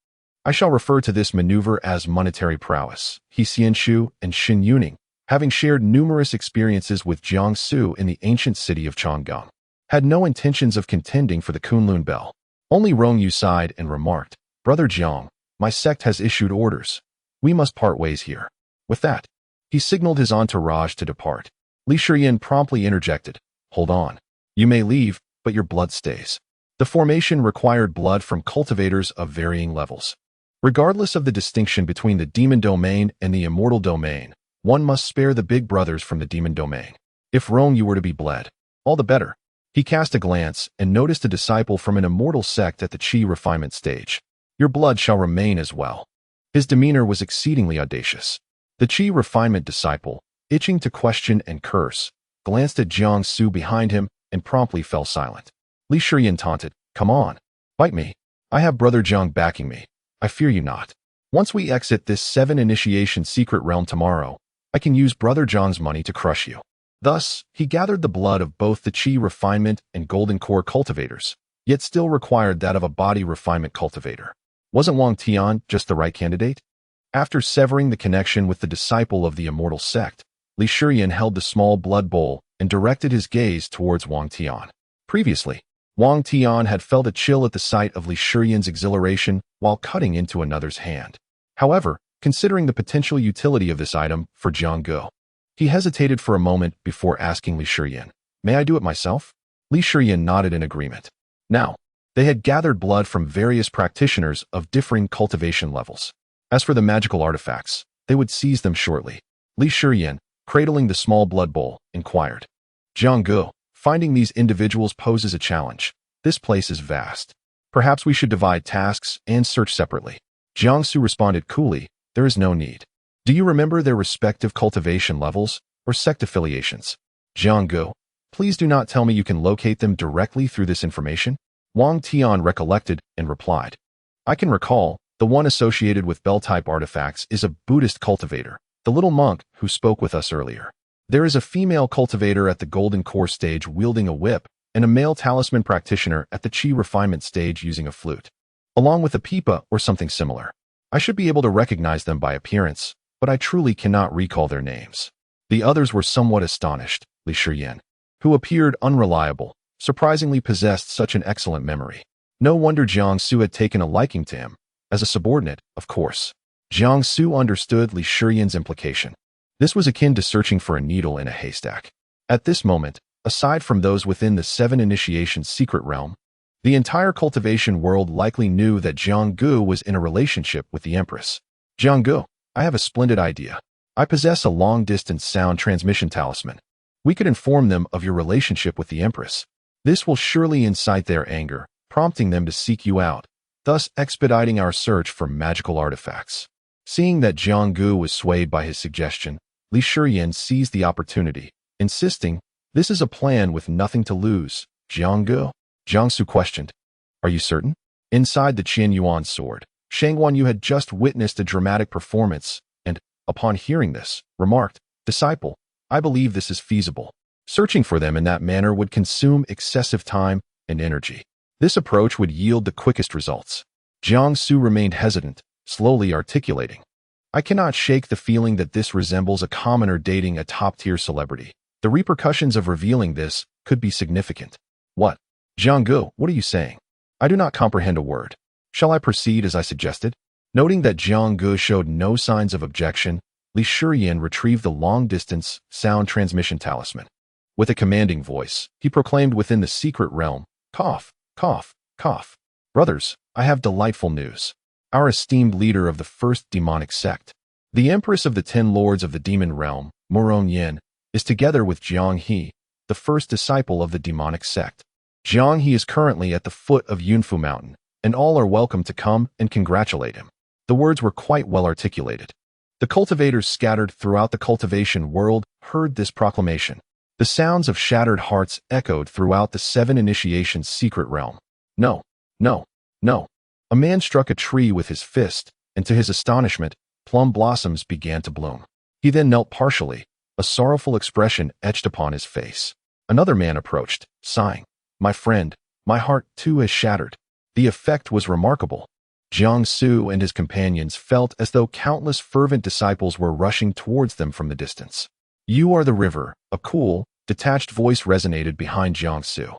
"I shall refer to this maneuver as monetary prowess." He Xianshu and Xin Yuning, having shared numerous experiences with Jiang Su in the ancient city of Changgang, had no intentions of contending for the Kunlun bell. Only Rongyu sighed and remarked, "Brother Jiang, my sect has issued orders. We must part ways here." With that, he signaled his entourage to depart. Li Shiyan promptly interjected, "Hold on. You may leave, but your blood stays." The formation required blood from cultivators of varying levels. Regardless of the distinction between the demon domain and the immortal domain, one must spare the big brothers from the demon domain. If Rongyu were to be bled, all the better. He cast a glance and noticed a disciple from an immortal sect at the Qi refinement stage. "Your blood shall remain as well." His demeanor was exceedingly audacious. The Qi refinement disciple, itching to question and curse, glanced at Jiang Su behind him and promptly fell silent. Li Shiyan taunted, "Come on, bite me. I have Brother Jiang backing me. I fear you not. Once we exit this 7 initiation secret realm tomorrow, I can use Brother Jiang's money to crush you." Thus, he gathered the blood of both the Qi refinement and golden core cultivators, yet still required that of a body refinement cultivator. Wasn't Wang Tian just the right candidate? After severing the connection with the disciple of the immortal sect, Li Shiyan held the small blood bowl and directed his gaze towards Wang Tian. Previously, Wang Tian had felt a chill at the sight of Li Shiyan's exhilaration while cutting into another's hand. However, considering the potential utility of this item for Jiang Gu, he hesitated for a moment before asking Li Shiyan, "May I do it myself?" Li Shiyan nodded in agreement. Now, they had gathered blood from various practitioners of differing cultivation levels. As for the magical artifacts, they would seize them shortly. Li Shiyan, cradling the small blood bowl, inquired. Jiang Gu, finding these individuals poses a challenge. This place is vast. Perhaps we should divide tasks and search separately. Jiang Su responded coolly, there is no need. Do you remember their respective cultivation levels or sect affiliations? Jiang Gu, please do not tell me you can locate them directly through this information. Wang Tian recollected and replied. I can recall, the one associated with bell-type artifacts is a Buddhist cultivator, the little monk who spoke with us earlier. There is a female cultivator at the golden core stage wielding a whip, and a male talisman practitioner at the chi refinement stage using a flute, along with a pipa or something similar. I should be able to recognize them by appearance, but I truly cannot recall their names. The others were somewhat astonished. Li Shiyan, who appeared unreliable, surprisingly possessed such an excellent memory. No wonder Jiang Su had taken a liking to him. As a subordinate, of course. Jiang Su understood Li Shiyan's implication. This was akin to searching for a needle in a haystack. At this moment, aside from those within the 7 Initiations secret realm, the entire cultivation world likely knew that Jiang Gu was in a relationship with the Empress. Jiang Gu, I have a splendid idea. I possess a long-distance sound transmission talisman. We could inform them of your relationship with the Empress. This will surely incite their anger, prompting them to seek you out, thus expediting our search for magical artifacts. Seeing that Jiang Gu was swayed by his suggestion, Li Shiyan seized the opportunity, insisting, this is a plan with nothing to lose. Jiang Gu? Jiang Su questioned. Are you certain? Inside the Qian Yuan sword, Shang Guanyu had just witnessed a dramatic performance, and, upon hearing this, remarked, Disciple, I believe this is feasible. Searching for them in that manner would consume excessive time and energy. This approach would yield the quickest results. Jiang Su remained hesitant, slowly articulating. I cannot shake the feeling that this resembles a commoner dating a top-tier celebrity. The repercussions of revealing this could be significant. What? Jiang Gu, what are you saying? I do not comprehend a word. Shall I proceed as I suggested? Noting that Jiang Gu showed no signs of objection, Li Shiyan retrieved the long-distance sound transmission talisman. With a commanding voice, he proclaimed within the secret realm, cough, cough, cough. Brothers, I have delightful news. Our esteemed leader of the first demonic sect, the Empress of the 10 Lords of the Demon Realm, Moron Yin, is together with Jiang He, the first disciple of the demonic sect. Jiang He is currently at the foot of Yunfu Mountain, and all are welcome to come and congratulate him. The words were quite well articulated. The cultivators scattered throughout the cultivation world heard this proclamation. The sounds of shattered hearts echoed throughout the 7 Initiations secret realm. No, no, no. A man struck a tree with his fist, and to his astonishment, plum blossoms began to bloom. He then knelt partially, a sorrowful expression etched upon his face. Another man approached, sighing. My friend, my heart too is shattered. The effect was remarkable. Jiang Su and his companions felt as though countless fervent disciples were rushing towards them from the distance. You are the river, a cool, detached voice resonated behind Jiang Su.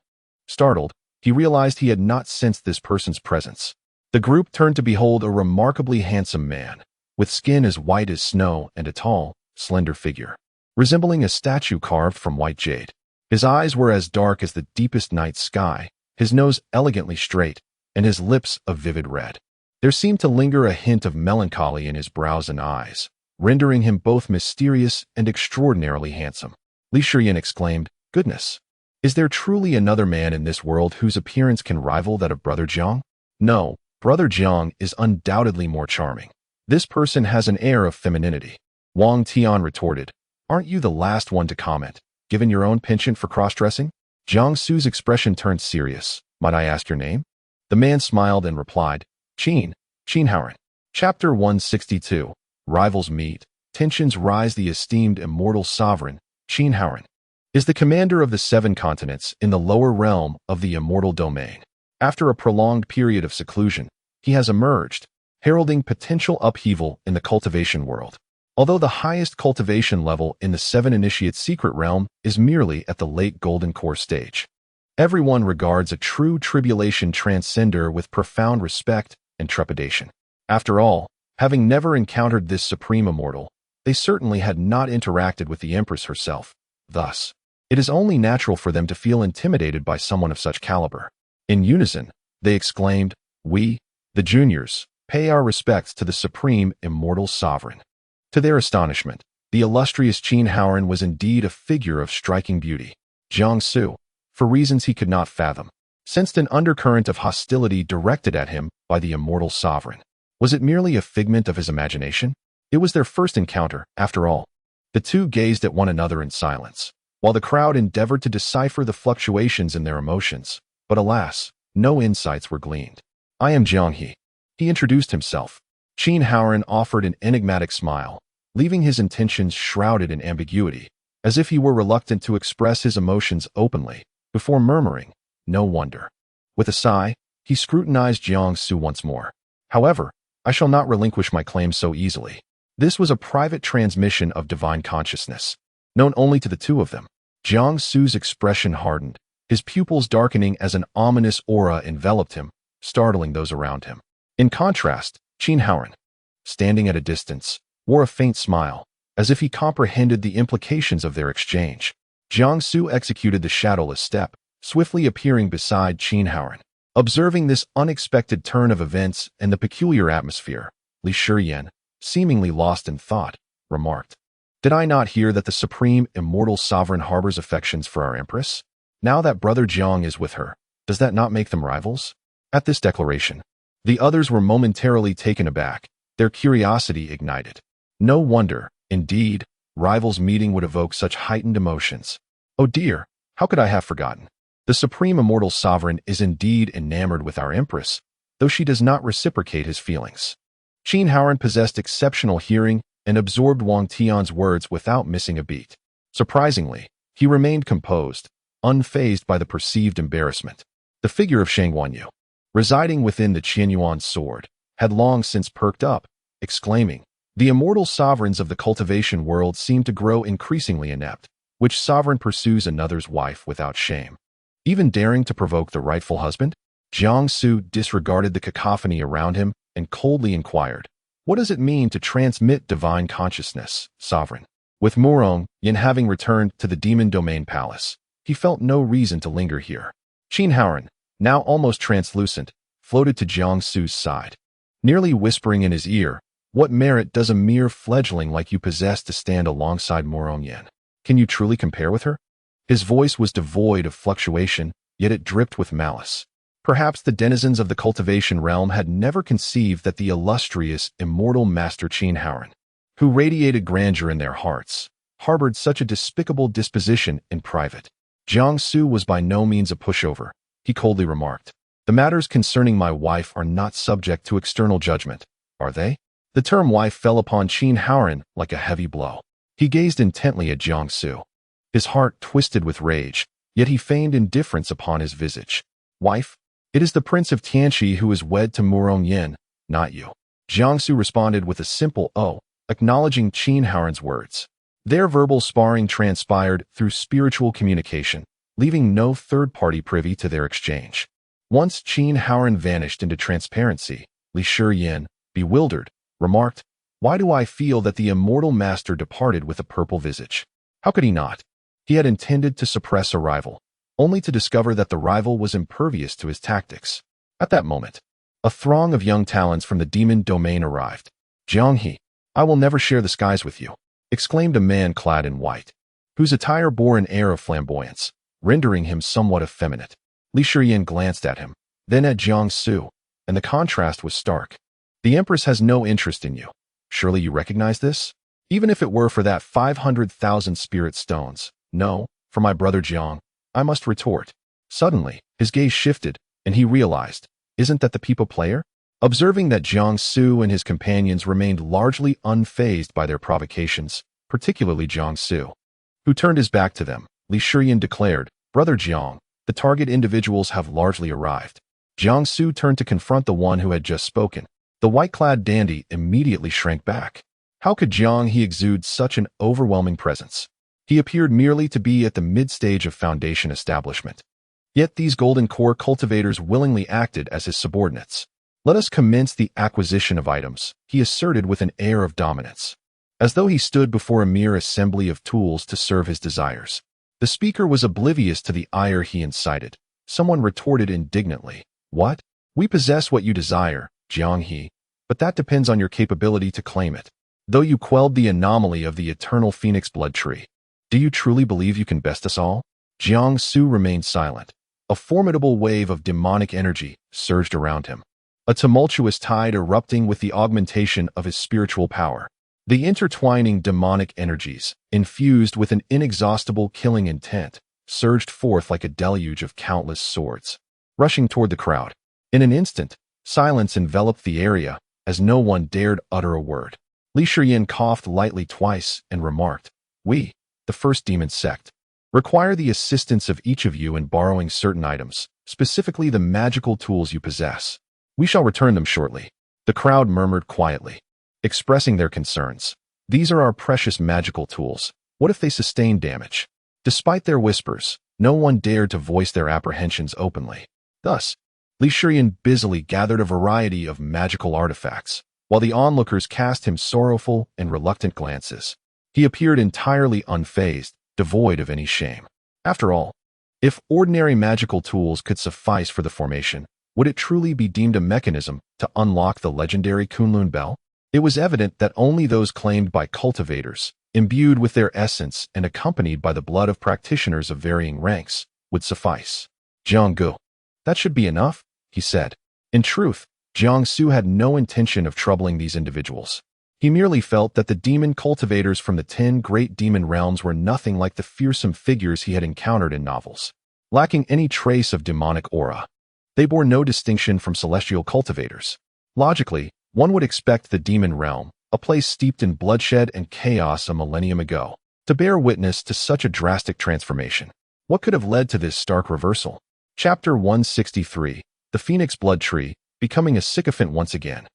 Startled, he realized he had not sensed this person's presence. The group turned to behold a remarkably handsome man, with skin as white as snow and a tall, slender figure, resembling a statue carved from white jade. His eyes were as dark as the deepest night sky, his nose elegantly straight, and his lips a vivid red. There seemed to linger a hint of melancholy in his brows and eyes, rendering him both mysterious and extraordinarily handsome. Li Shiyan exclaimed, Goodness! Is there truly another man in this world whose appearance can rival that of Brother Jiang? No, Brother Jiang is undoubtedly more charming. This person has an air of femininity. Wang Tian retorted, Aren't you the last one to comment, given your own penchant for cross-dressing? Jiang Su's expression turned serious. Might I ask your name? The man smiled and replied, Qin Howren. Chapter 162. Rivals meet. Tensions rise. The esteemed immortal sovereign, Qin Howren, is the commander of the 7 continents in the lower realm of the immortal domain. After a prolonged period of seclusion, he has emerged, heralding potential upheaval in the cultivation world. Although the highest cultivation level in the 7 Initiate secret realm is merely at the late golden core stage, Everyone regards a true tribulation transcender with profound respect and trepidation. After all, having never encountered this supreme immortal, they certainly had not interacted with the Empress herself. Thus, it is only natural for them to feel intimidated by someone of such caliber. In unison, they exclaimed, "We, the juniors, pay our respects to the supreme immortal sovereign." To their astonishment, the illustrious Qin Haoran was indeed a figure of striking beauty. Jiangsu, for reasons he could not fathom, sensed an undercurrent of hostility directed at him by the immortal sovereign. Was it merely a figment of his imagination? It was their first encounter, after all. The two gazed at one another in silence, while the crowd endeavored to decipher the fluctuations in their emotions. But alas, no insights were gleaned. "I am Jianghe." He introduced himself. Qin Haoran offered an enigmatic smile, leaving his intentions shrouded in ambiguity, as if he were reluctant to express his emotions openly, before murmuring, "No wonder." With a sigh, he scrutinized Jiangsu once more. "However, I shall not relinquish my claim so easily. This was a private transmission of divine consciousness, known only to the two of them." Jiangsu's expression hardened, his pupils darkening as an ominous aura enveloped him, startling those around him. In contrast, Qin Haoran, standing at a distance, wore a faint smile, as if he comprehended the implications of their exchange. Jiangsu executed the shadowless step, swiftly appearing beside Qin Haoran. Observing this unexpected turn of events and the peculiar atmosphere, Li Shiyan, seemingly lost in thought, remarked, "Did I not hear that the supreme immortal sovereign harbors affections for our Empress? Now that Brother Jiang is with her, does that not make them rivals?" At this declaration, the others were momentarily taken aback, their curiosity ignited. No wonder, indeed, rivals meeting would evoke such heightened emotions. "Oh dear, how could I have forgotten? The supreme immortal sovereign is indeed enamored with our Empress, though she does not reciprocate his feelings." Qin Haoran possessed exceptional hearing and absorbed Wang Tian's words without missing a beat. Surprisingly, he remained composed, unfazed by the perceived embarrassment. The figure of Shang Wanyu, residing within the Qianyuan sword, had long since perked up, exclaiming, "The immortal sovereigns of the cultivation world seem to grow increasingly inept. Which sovereign pursues another's wife without shame, even daring to provoke the rightful husband?" Jiangsu disregarded the cacophony around him and coldly inquired, "What does it mean to transmit divine consciousness, sovereign?" With Murong Yin having returned to the demon domain palace, he felt no reason to linger here. Qin Haoran, now almost translucent, floated to Jiangsu's side, nearly whispering in his ear, "What merit does a mere fledgling like you possess to stand alongside Murong Yin? Can you truly compare with her?" His voice was devoid of fluctuation, yet it dripped with malice. Perhaps the denizens of the cultivation realm had never conceived that the illustrious, immortal Master Qin Haoran, who radiated grandeur in their hearts, harbored such a despicable disposition in private. Jiangsu was by no means a pushover. He coldly remarked, "The matters concerning my wife are not subject to external judgment, are they?" The term wife fell upon Qin Haoran like a heavy blow. He gazed intently at Jiangsu. His heart twisted with rage, yet he feigned indifference upon his visage. "Wife? It is the Prince of Tianqi who is wed to Murong Yin, not you." Jiangsu responded with a simple "oh," acknowledging Qin Haoran's words. Their verbal sparring transpired through spiritual communication, leaving no third party privy to their exchange. Once Qin Haoran vanished into transparency, Li Shiyan, bewildered, remarked, "Why do I feel that the immortal master departed with a purple visage? How could he not?" He had intended to suppress a rival, only to discover that the rival was impervious to his tactics. At that moment, a throng of young talents from the demon domain arrived. "Jianghe, I will never share the skies with you," exclaimed a man clad in white, whose attire bore an air of flamboyance, rendering him somewhat effeminate. Li Shiyan glanced at him, then at Jiangsu, and the contrast was stark. "The Empress has no interest in you. Surely you recognize this? Even if it were for that 500,000 spirit stones. No, for my brother Jiang, I must retort." Suddenly, his gaze shifted, and he realized, isn't that the people player? Observing that Jiangsu and his companions remained largely unfazed by their provocations, particularly Jiangsu, who turned his back to them, Li Shiyan declared, "Brother Jiang, the target individuals have largely arrived." Jiangsu turned to confront the one who had just spoken. The white-clad dandy immediately shrank back. How could Jianghe exude such an overwhelming presence? He appeared merely to be at the mid-stage of foundation establishment. Yet these golden core cultivators willingly acted as his subordinates. "Let us commence the acquisition of items," he asserted with an air of dominance, as though he stood before a mere assembly of tools to serve his desires. The speaker was oblivious to the ire he incited. Someone retorted indignantly, "What? We possess what you desire, Jiang He, but that depends on your capability to claim it. Though you quelled the anomaly of the eternal phoenix blood tree, do you truly believe you can best us all?" Jiang Su remained silent. A formidable wave of demonic energy surged around him, a tumultuous tide erupting with the augmentation of his spiritual power. The intertwining demonic energies, infused with an inexhaustible killing intent, surged forth like a deluge of countless swords, rushing toward the crowd. In an instant, silence enveloped the area as no one dared utter a word. Li Shiyin coughed lightly twice and remarked, "We, the first demon sect, require the assistance of each of you in borrowing certain items, specifically the magical tools you possess. We shall return them shortly." The crowd murmured quietly, expressing their concerns. "These are our precious magical tools. What if they sustain damage?" Despite their whispers, no one dared to voice their apprehensions openly. Thus, Li Shiyin busily gathered a variety of magical artifacts, while the onlookers cast him sorrowful and reluctant glances. He appeared entirely unfazed, devoid of any shame. After all, if ordinary magical tools could suffice for the formation, would it truly be deemed a mechanism to unlock the legendary Kunlun Bell? It was evident that only those claimed by cultivators, imbued with their essence and accompanied by the blood of practitioners of varying ranks, would suffice. "Jiang Gu, that should be enough," he said. In truth, Jiang Su had no intention of troubling these individuals. He merely felt that the demon cultivators from the 10 great demon realms were nothing like the fearsome figures he had encountered in novels. Lacking any trace of demonic aura, they bore no distinction from celestial cultivators. Logically, one would expect the demon realm, a place steeped in bloodshed and chaos a millennium ago, to bear witness to such a drastic transformation. What could have led to this stark reversal? Chapter 163, The Phoenix Blood Tree, Becoming a Sycophant Once Again.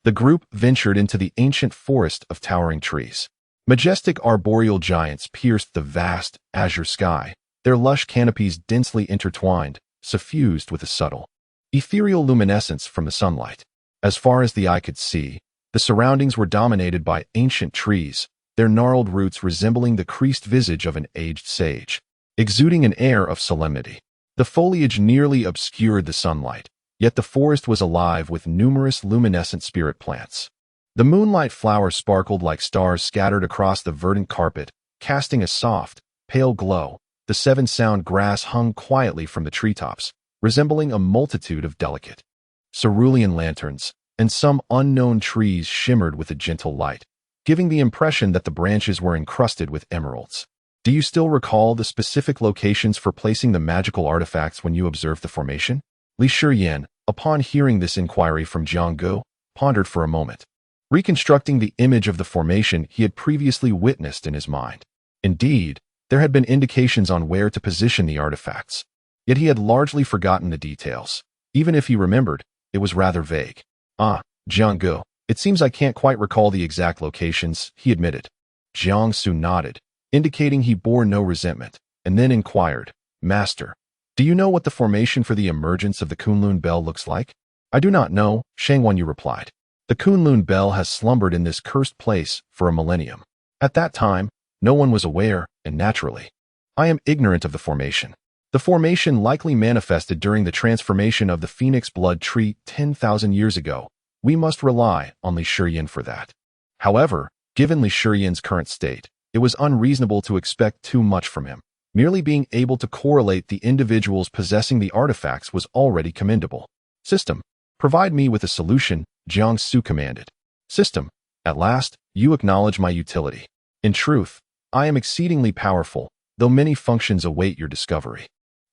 The group ventured into the ancient forest of towering trees. Majestic arboreal giants pierced the vast, azure sky, their lush canopies densely intertwined, suffused with a subtle, ethereal luminescence from the sunlight. As far as the eye could see, the surroundings were dominated by ancient trees, their gnarled roots resembling the creased visage of an aged sage, exuding an air of solemnity. The foliage nearly obscured the sunlight, yet the forest was alive with numerous luminescent spirit plants. The moonlight flowers sparkled like stars scattered across the verdant carpet, casting a soft, pale glow. The 7-sound grass hung quietly from the treetops, resembling a multitude of delicate, cerulean lanterns, and some unknown trees shimmered with a gentle light, giving the impression that the branches were encrusted with emeralds. "Do you still recall the specific locations for placing the magical artifacts when you observed the formation?" Li Shiyin, upon hearing this inquiry from Jiang Gu, pondered for a moment, reconstructing the image of the formation he had previously witnessed in his mind. Indeed, there had been indications on where to position the artifacts, yet he had largely forgotten the details. Even if he remembered, it was rather vague. Jiang Gu, it seems I can't quite recall the exact locations," he admitted. Jiang Su nodded, indicating he bore no resentment, and then inquired, "Master, do you know what the formation for the emergence of the Kunlun Bell looks like?" "I do not know," Shang Wanyu replied. "The Kunlun Bell has slumbered in this cursed place for a millennium. At that time, no one was aware, and naturally, I am ignorant of the formation. The formation likely manifested during the transformation of the Phoenix Blood Tree 10,000 years ago. We must rely on Li Shiyin for that. However, given Li Shiyin's current state, it was unreasonable to expect too much from him. Merely being able to correlate the individuals possessing the artifacts was already commendable. System, provide me with a solution," Jiang Su commanded. "System, at last, you acknowledge my utility. In truth, I am exceedingly powerful, though many functions await your discovery."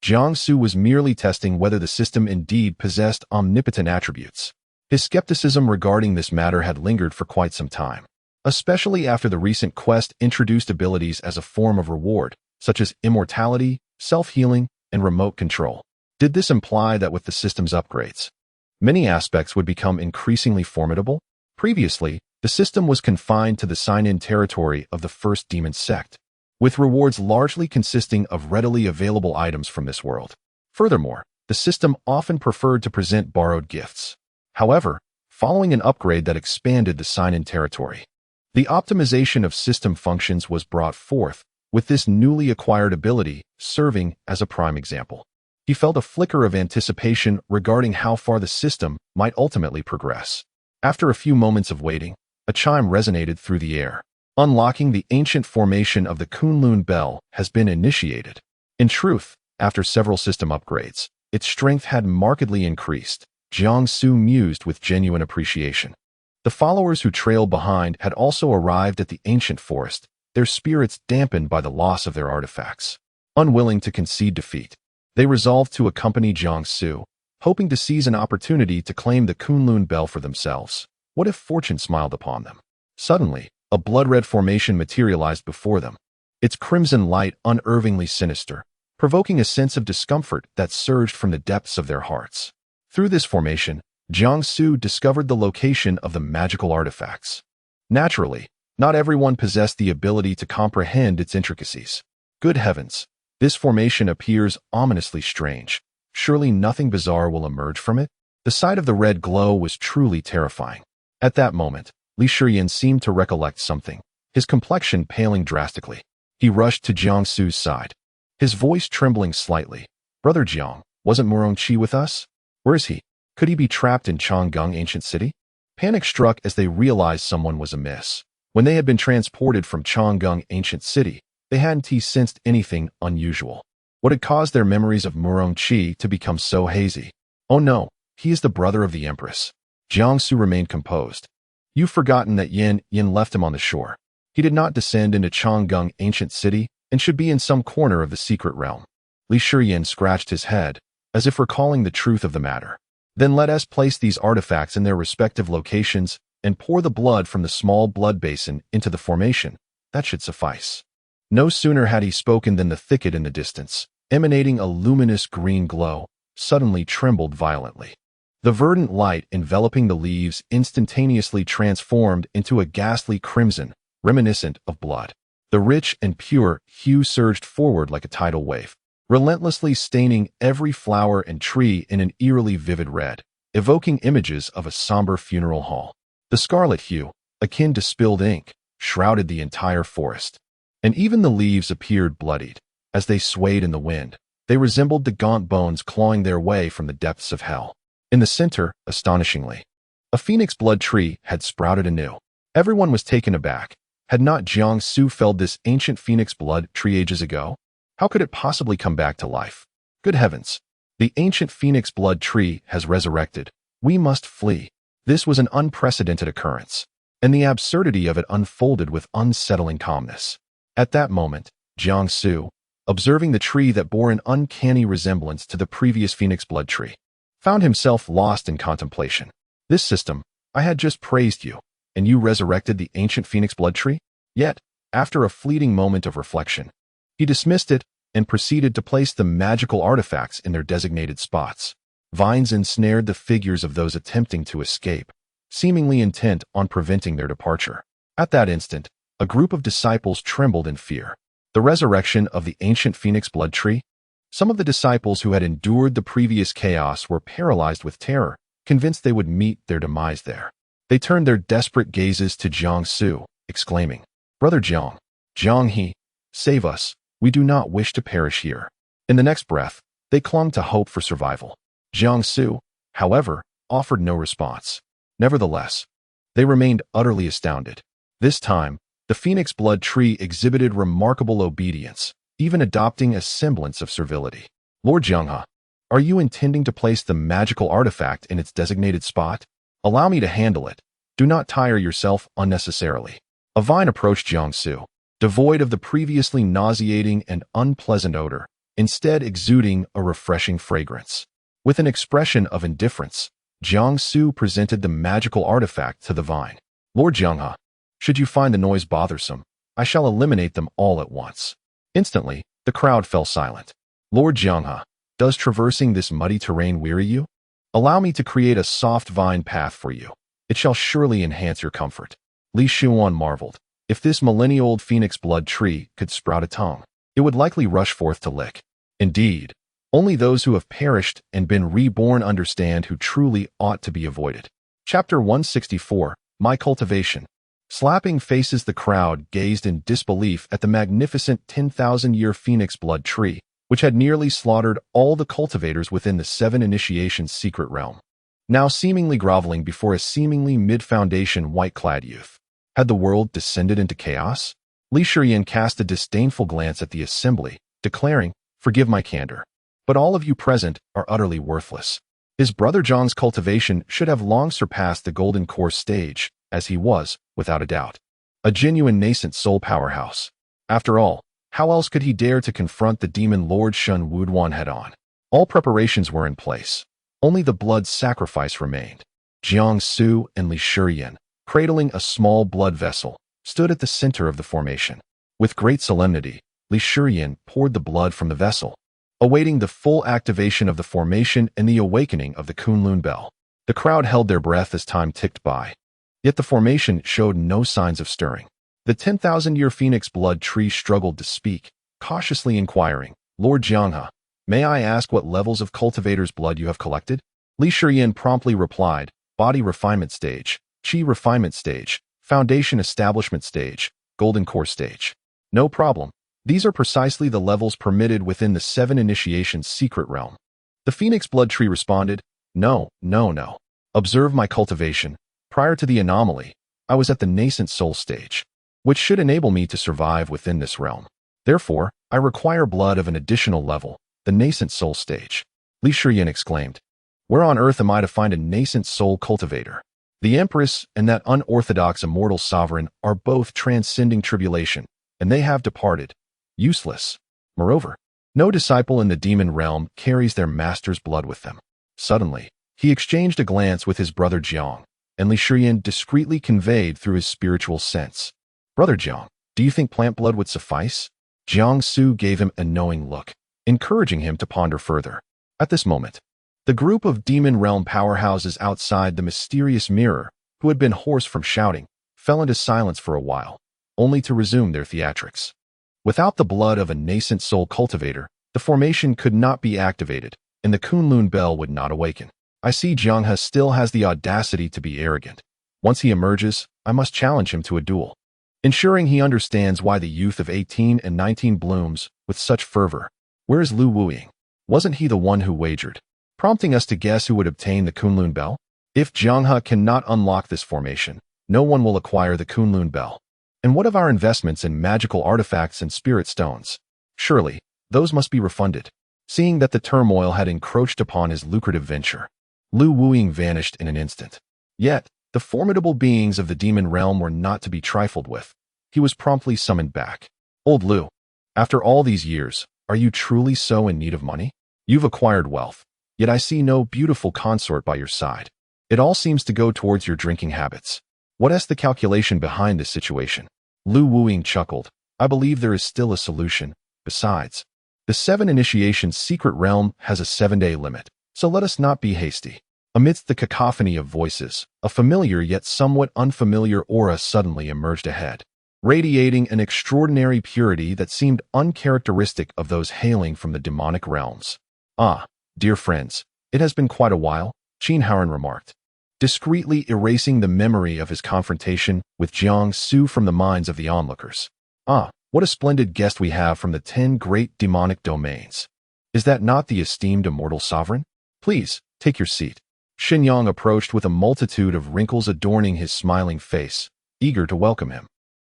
Jiang Su was merely testing whether the system indeed possessed omnipotent attributes. His skepticism regarding this matter had lingered for quite some time, especially after the recent quest introduced abilities as a form of reward, such as immortality, self-healing, and remote control. Did this imply that with the system's upgrades, many aspects would become increasingly formidable? Previously, the system was confined to the sign-in territory of the first demon sect, with rewards largely consisting of readily available items from this world. Furthermore, the system often preferred to present borrowed gifts. However, following an upgrade that expanded the sign-in territory, the optimization of system functions was brought forth, with this newly acquired ability serving as a prime example. He felt a flicker of anticipation regarding how far the system might ultimately progress. After a few moments of waiting, a chime resonated through the air. Unlocking the ancient formation of the Kunlun Bell has been initiated. In truth, after several system upgrades, its strength had markedly increased. Jiang Su mused with genuine appreciation. The followers who trailed behind had also arrived at the ancient forest, their spirits dampened by the loss of their artifacts. Unwilling to concede defeat, they resolved to accompany Jiang Su, hoping to seize an opportunity to claim the Kunlun Bell for themselves. What if fortune smiled upon them? Suddenly, a blood-red formation materialized before them, its crimson light unervingly sinister, provoking a sense of discomfort that surged from the depths of their hearts. Through this formation, Jiang Su discovered the location of the magical artifacts. Naturally, not everyone possessed the ability to comprehend its intricacies. Good heavens, this formation appears ominously strange. Surely nothing bizarre will emerge from it? The sight of the red glow was truly terrifying. At that moment, Li Shiyan seemed to recollect something, his complexion paling drastically. He rushed to Jiang Su's side, his voice trembling slightly. "Brother Jiang, wasn't Murong Qi with us? Where is he? Could he be trapped in Changgung Ancient City?" Panic struck as they realized someone was amiss. When they had been transported from Changgung Ancient City, they hadn't sensed anything unusual. What had caused their memories of Murong Qi to become so hazy? Oh no, he is the brother of the Empress. Jiang Su remained composed. "You've forgotten that Yin left him on the shore. He did not descend into Changgung Ancient City and should be in some corner of the secret realm." Li Shiyan scratched his head, as if recalling the truth of the matter. "Then let us place these artifacts in their respective locations and pour the blood from the small blood basin into the formation. That should suffice." No sooner had he spoken than the thicket in the distance, emanating a luminous green glow, suddenly trembled violently. The verdant light enveloping the leaves instantaneously transformed into a ghastly crimson, reminiscent of blood. The rich and pure hue surged forward like a tidal wave, relentlessly staining every flower and tree in an eerily vivid red, evoking images of a somber funeral hall. The scarlet hue, akin to spilled ink, shrouded the entire forest, and even the leaves appeared bloodied. As they swayed in the wind, they resembled the gaunt bones clawing their way from the depths of hell. In the center, astonishingly, a phoenix blood tree had sprouted anew. Everyone was taken aback. Had not Jiang Su felled this ancient phoenix blood tree ages ago? How could it possibly come back to life? Good heavens! The ancient phoenix blood tree has resurrected. We must flee. This was an unprecedented occurrence, and the absurdity of it unfolded with unsettling calmness. At that moment, Jiang Su, observing the tree that bore an uncanny resemblance to the previous phoenix blood tree, found himself lost in contemplation. This system, I had just praised you, and you resurrected the ancient phoenix blood tree? Yet, after a fleeting moment of reflection, he dismissed it and proceeded to place the magical artifacts in their designated spots. Vines ensnared the figures of those attempting to escape, seemingly intent on preventing their departure. At that instant, a group of disciples trembled in fear. The resurrection of the ancient phoenix blood tree? Some of the disciples who had endured the previous chaos were paralyzed with terror, convinced they would meet their demise there. They turned their desperate gazes to Jiang Su, exclaiming, "Brother Jiang, Jiang He, save us, we do not wish to perish here." In the next breath, they clung to hope for survival. Jiang Su, however, offered no response. Nevertheless, they remained utterly astounded. This time, the phoenix blood tree exhibited remarkable obedience, even adopting a semblance of servility. "Lord Jianghe, are you intending to place the magical artifact in its designated spot? Allow me to handle it. Do not tire yourself unnecessarily." A vine approached Jiang Su, devoid of the previously nauseating and unpleasant odor, instead exuding a refreshing fragrance. With an expression of indifference, Jiang Su presented the magical artifact to the vine. "Lord Jianghe, should you find the noise bothersome, I shall eliminate them all at once." Instantly, the crowd fell silent. "Lord Jianghe, does traversing this muddy terrain weary you? Allow me to create a soft vine path for you. It shall surely enhance your comfort." Li Shuan marveled. If this millennia-old phoenix blood tree could sprout a tongue, it would likely rush forth to lick. Indeed, Only those who have perished and been reborn understand who truly ought to be avoided. Chapter 164, My Cultivation. Slapping faces, the crowd gazed in disbelief at the magnificent 10,000-year phoenix blood tree, which had nearly slaughtered all the cultivators within the 7 initiations secret realm. Now seemingly groveling before a seemingly mid-foundation white-clad youth. Had the world descended into chaos? Li Shiyan cast a disdainful glance at the assembly, declaring, "Forgive my candor, but all of you present are utterly worthless." His brother Zhang's cultivation should have long surpassed the golden core stage, as he was, without a doubt, a genuine nascent soul powerhouse. After all, how else could he dare to confront the demon Lord Shun Wuduan head-on? All preparations were in place. Only the blood sacrifice remained. Jiang Su and Li Shiyan, cradling a small blood vessel, stood at the center of the formation. With great solemnity, Li Shiyan poured the blood from the vessel, awaiting the full activation of the formation and the awakening of the Kunlun Bell. The crowd held their breath as time ticked by. Yet the formation showed no signs of stirring. The 10,000-year phoenix blood tree struggled to speak, cautiously inquiring, "Lord Jianghe, may I ask what levels of cultivator's blood you have collected?" Li Shiyan promptly replied, "Body refinement stage, Qi refinement stage, foundation establishment stage, golden core stage." "No problem. These are precisely the levels permitted within the 7 initiations secret realm." The phoenix blood tree responded, No. Observe my cultivation. Prior to the anomaly, I was at the nascent soul stage, which should enable me to survive within this realm. Therefore, I require blood of an additional level, the nascent soul stage." Li Shiyan exclaimed, "Where on earth am I to find a nascent soul cultivator? The Empress and that unorthodox immortal sovereign are both transcending tribulation, and they have departed. Useless. Moreover, no disciple in the demon realm carries their master's blood with them." Suddenly, he exchanged a glance with his brother Jiang, and Li Shiyan discreetly conveyed through his spiritual sense, "Brother Jiang, do you think plant blood would suffice?" Jiang Su gave him a knowing look, encouraging him to ponder further. At this moment, the group of demon realm powerhouses outside the mysterious mirror, who had been hoarse from shouting, fell into silence for a while, only to resume their theatrics. Without the blood of a nascent soul cultivator, the formation could not be activated, and the Kunlun Bell would not awaken. I see Jianghe still has the audacity to be arrogant. Once he emerges, I must challenge him to a duel, ensuring he understands why the youth of 18 and 19 blooms with such fervor. Where is Lu Wuying? Wasn't he the one who wagered, prompting us to guess who would obtain the Kunlun Bell? If Jianghe cannot unlock this formation, no one will acquire the Kunlun Bell. And what of our investments in magical artifacts and spirit stones? Surely, those must be refunded. Seeing that the turmoil had encroached upon his lucrative venture, Lu Wuying vanished in an instant. Yet, the formidable beings of the demon realm were not to be trifled with. He was promptly summoned back. "Old Lu, after all these years, are you truly so in need of money? You've acquired wealth, yet I see no beautiful consort by your side. It all seems to go towards your drinking habits. What is the calculation behind this situation?" Lu Wuying chuckled. "I believe there is still a solution. Besides, the 7 initiations secret realm has a 7-day limit, so let us not be hasty." Amidst the cacophony of voices, a familiar yet somewhat unfamiliar aura suddenly emerged ahead, radiating an extraordinary purity that seemed uncharacteristic of those hailing from the demonic realms. "Ah, dear friends, it has been quite a while," Qin Haoran remarked, discreetly erasing the memory of his confrontation with Jiang Su from the minds of the onlookers. "Ah, what a splendid guest we have from the 10 great demonic domains. Is that not the esteemed immortal sovereign? Please, take your seat." Xinyang approached with a multitude of wrinkles adorning his smiling face, eager to welcome him.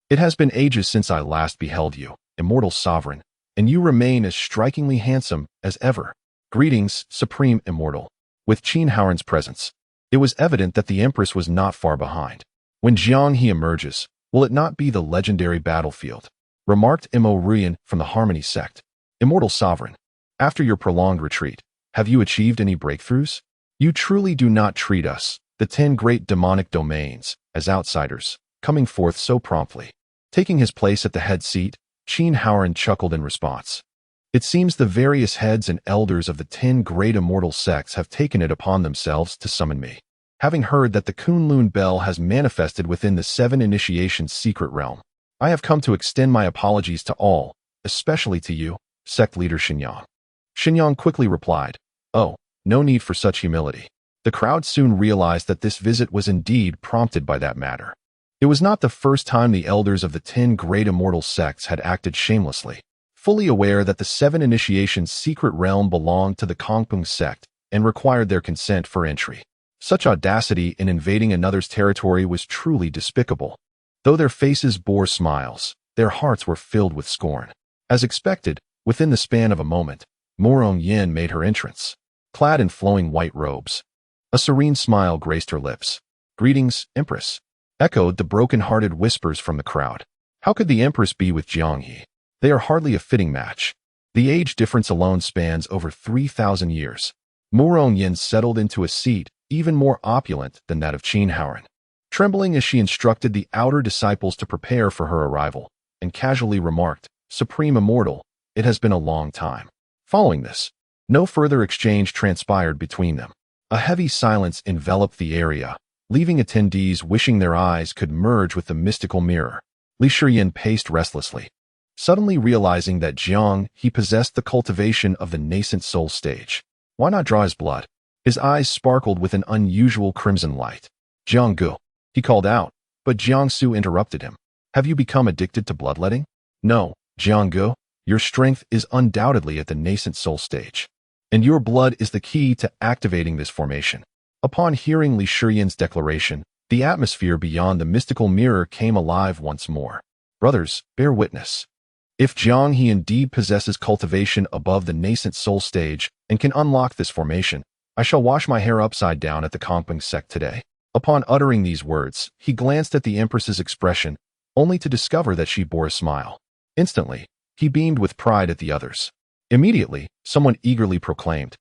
"It has been ages since I last beheld you, immortal sovereign, and you remain as strikingly handsome as ever. Greetings, supreme immortal." With Qin Haoran's presence, it was evident that the Empress was not far behind. "When Jiang He emerges, will it not be the legendary battlefield?" remarked Mo Ruyan from the Harmony Sect. "Immortal sovereign, after your prolonged retreat, have you achieved any breakthroughs? You truly do not treat us, the 10 great demonic domains, as outsiders, coming forth so promptly." Taking his place at the head seat, Qin Haoran chuckled in response. "It seems the various heads and elders of the 10 great immortal sects have taken it upon themselves to summon me. Having heard that the Kunlun Bell has manifested within the 7 initiations secret realm, I have come to extend my apologies to all, especially to you, sect leader Xinyang." Xinyang quickly replied, "Oh, no need for such humility." The crowd soon realized that this visit was indeed prompted by that matter. It was not the first time the elders of the 10 great immortal sects had acted shamelessly. Fully aware that the 7 initiations' secret realm belonged to the Kongpung sect and required their consent for entry. Such audacity in invading another's territory was truly despicable. Though their faces bore smiles, their hearts were filled with scorn. As expected, within the span of a moment, Morong Yin made her entrance, clad in flowing white robes. A serene smile graced her lips. "Greetings, Empress," echoed the broken-hearted whispers from the crowd. How could the Empress be with Jianghe? They are hardly a fitting match. The age difference alone spans over 3,000 years. Morong Yin settled into a seat even more opulent than that of Qin Haoran, trembling as she instructed the outer disciples to prepare for her arrival, and casually remarked, "Supreme Immortal, it has been a long time." Following this, no further exchange transpired between them. A heavy silence enveloped the area, leaving attendees wishing their eyes could merge with the mystical mirror. Li Shiyin paced restlessly, suddenly realizing that he possessed the cultivation of the nascent soul stage. Why not draw his blood? His eyes sparkled with an unusual crimson light. "Jianggu," he called out, but Jiangsu interrupted him. "Have you become addicted to bloodletting?" "No, Jianggu, your strength is undoubtedly at the nascent soul stage, and your blood is the key to activating this formation." Upon hearing Li Shiyin's declaration, the atmosphere beyond the mystical mirror came alive once more. "Brothers, bear witness. If Jianghe indeed possesses cultivation above the nascent soul stage and can unlock this formation, I shall wash my hair upside down at the Kongpung sect today." Upon uttering these words, he glanced at the Empress's expression, only to discover that she bore a smile. Instantly, he beamed with pride at the others. Immediately, someone eagerly proclaimed,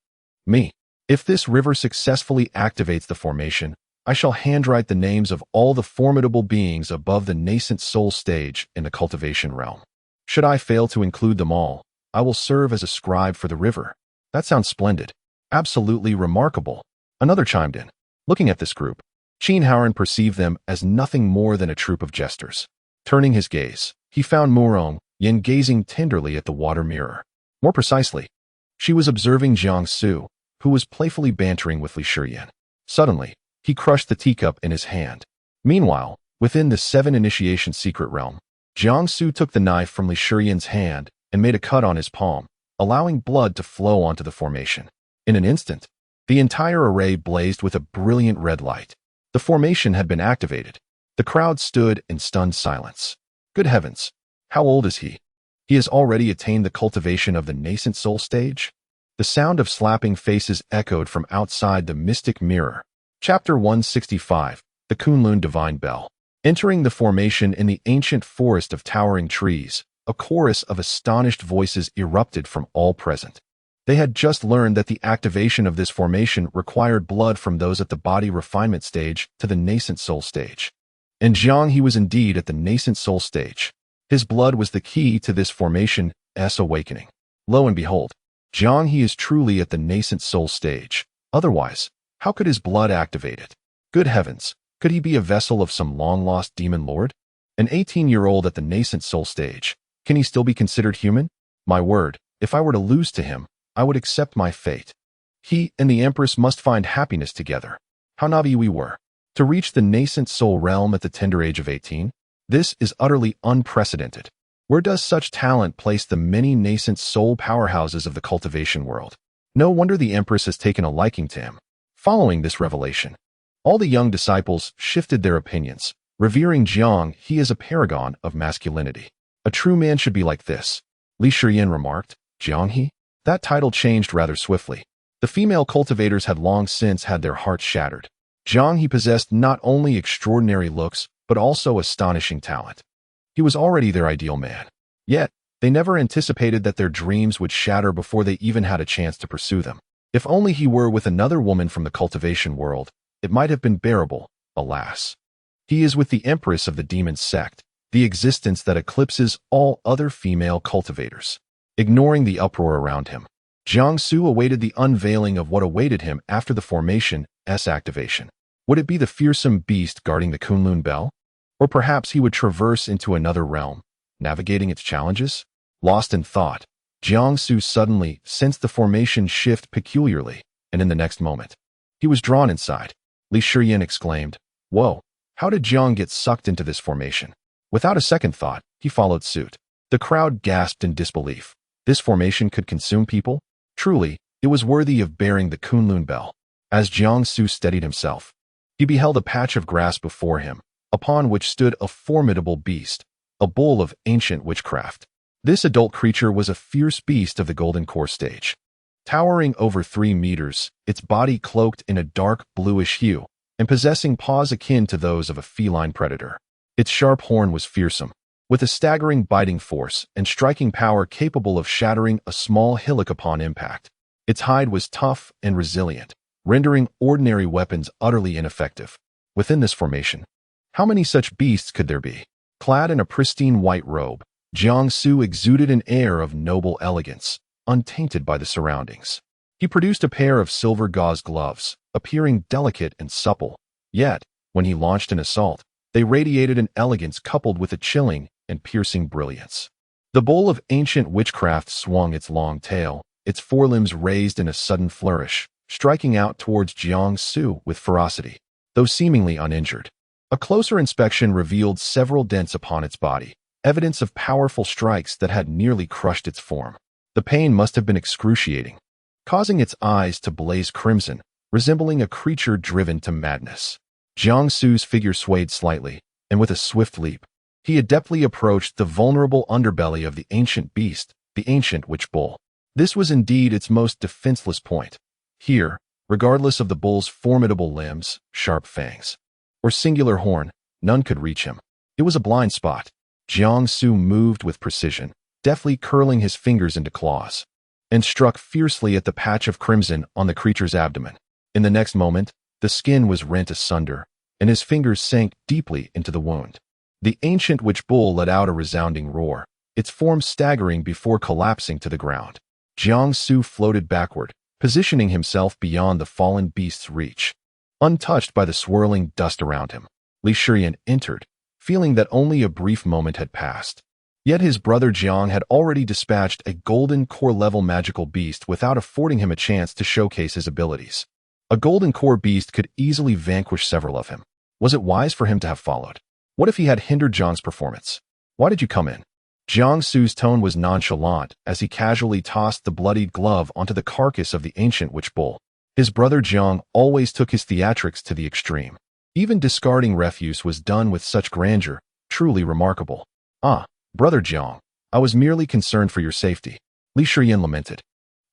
"Me. If this river successfully activates the formation, I shall handwrite the names of all the formidable beings above the nascent soul stage in the cultivation realm. Should I fail to include them all, I will serve as a scribe for the river." "That sounds splendid. Absolutely remarkable," another chimed in. Looking at this group, Qin Haoran perceived them as nothing more than a troupe of jesters. Turning his gaze, he found Morong Yin gazing tenderly at the water mirror. More precisely, she was observing Jiangsu, who was playfully bantering with Li Shiyin. Suddenly, he crushed the teacup in his hand. Meanwhile, within the 7 initiation secret realm, Jiangsu took the knife from Li Shiyin's hand and made a cut on his palm, allowing blood to flow onto the formation. In an instant, the entire array blazed with a brilliant red light. The formation had been activated. The crowd stood in stunned silence. Good heavens, how old is he? He has already attained the cultivation of the nascent soul stage? The sound of slapping faces echoed from outside the mystic mirror. Chapter 165, The Kunlun Divine Bell. Entering the formation in the ancient forest of towering trees, a chorus of astonished voices erupted from all present. They had just learned that the activation of this formation required blood from those at the body refinement stage to the nascent soul stage. And he was indeed at the nascent soul stage. His blood was the key to this formation's awakening. Lo and behold, he is truly at the nascent soul stage. Otherwise, how could his blood activate it? Good heavens, could he be a vessel of some long-lost demon lord? An 18-year-old at the nascent soul stage. Can he still be considered human? My word, if I were to lose to him, I would accept my fate. He and the Empress must find happiness together. How naive we were. To reach the nascent soul realm at the tender age of 18? This is utterly unprecedented. Where does such talent place the many nascent soul powerhouses of the cultivation world? No wonder the Empress has taken a liking to him. Following this revelation, all the young disciples shifted their opinions, revering he as a paragon of masculinity. A true man should be like this, Li Shiyin remarked. Jianghe? That title changed rather swiftly. The female cultivators had long since had their hearts shattered. Jianghe possessed not only extraordinary looks, but also astonishing talent. He was already their ideal man. Yet, they never anticipated that their dreams would shatter before they even had a chance to pursue them. If only he were with another woman from the cultivation world, it might have been bearable, alas. He is with the Empress of the Demon Sect, the existence that eclipses all other female cultivators. Ignoring the uproar around him, Jiangsu awaited the unveiling of what awaited him after the formation's activation. Would it be the fearsome beast guarding the Kunlun Bell? Or perhaps he would traverse into another realm, navigating its challenges? Lost in thought, Jiangsu suddenly sensed the formation shift peculiarly, and in the next moment, he was drawn inside. Li Shiyan exclaimed, "Whoa, how did Jiang get sucked into this formation?" Without a second thought, he followed suit. The crowd gasped in disbelief. This formation could consume people? Truly, it was worthy of bearing the Kunlun bell. As Jiangsu steadied himself, he beheld a patch of grass before him, upon which stood a formidable beast, a bull of ancient witchcraft. This adult creature was a fierce beast of the Golden Core stage. Towering over 3 meters, its body cloaked in a dark bluish hue, and possessing paws akin to those of a feline predator. Its sharp horn was fearsome, with a staggering biting force and striking power capable of shattering a small hillock upon impact. Its hide was tough and resilient, rendering ordinary weapons utterly ineffective. Within this formation, how many such beasts could there be? Clad in a pristine white robe, Jiangsu exuded an air of noble elegance, untainted by the surroundings. He produced a pair of silver gauze gloves, appearing delicate and supple, yet, when he launched an assault, they radiated an elegance coupled with a chilling and piercing brilliance. The bull of ancient witchcraft swung its long tail, its forelimbs raised in a sudden flourish, striking out towards Jiangsu with ferocity, though seemingly uninjured. A closer inspection revealed several dents upon its body, evidence of powerful strikes that had nearly crushed its form. The pain must have been excruciating, causing its eyes to blaze crimson, resembling a creature driven to madness. Jiangsu's figure swayed slightly, and with a swift leap, he adeptly approached the vulnerable underbelly of the ancient beast, the ancient witch bull. This was indeed its most defenseless point. Here, regardless of the bull's formidable limbs, sharp fangs, or singular horn, none could reach him. It was a blind spot. Jiangsu moved with precision, deftly curling his fingers into claws, and struck fiercely at the patch of crimson on the creature's abdomen. In the next moment, the skin was rent asunder, and his fingers sank deeply into the wound. The ancient witch bull let out a resounding roar, its form staggering before collapsing to the ground. Jiangsu floated backward, positioning himself beyond the fallen beast's reach. Untouched by the swirling dust around him, Li Shiyan entered, feeling that only a brief moment had passed. Yet his brother Jiang had already dispatched a golden core-level magical beast without affording him a chance to showcase his abilities. A golden core beast could easily vanquish several of him. Was it wise for him to have followed? What if he had hindered Jiang's performance? "Why did you come in?" Jiangsu's tone was nonchalant as he casually tossed the bloodied glove onto the carcass of the ancient witch bull. His brother Jiang always took his theatrics to the extreme. Even discarding refuse was done with such grandeur, truly remarkable. "Ah, Brother Jiang, I was merely concerned for your safety," Li Shiyan lamented.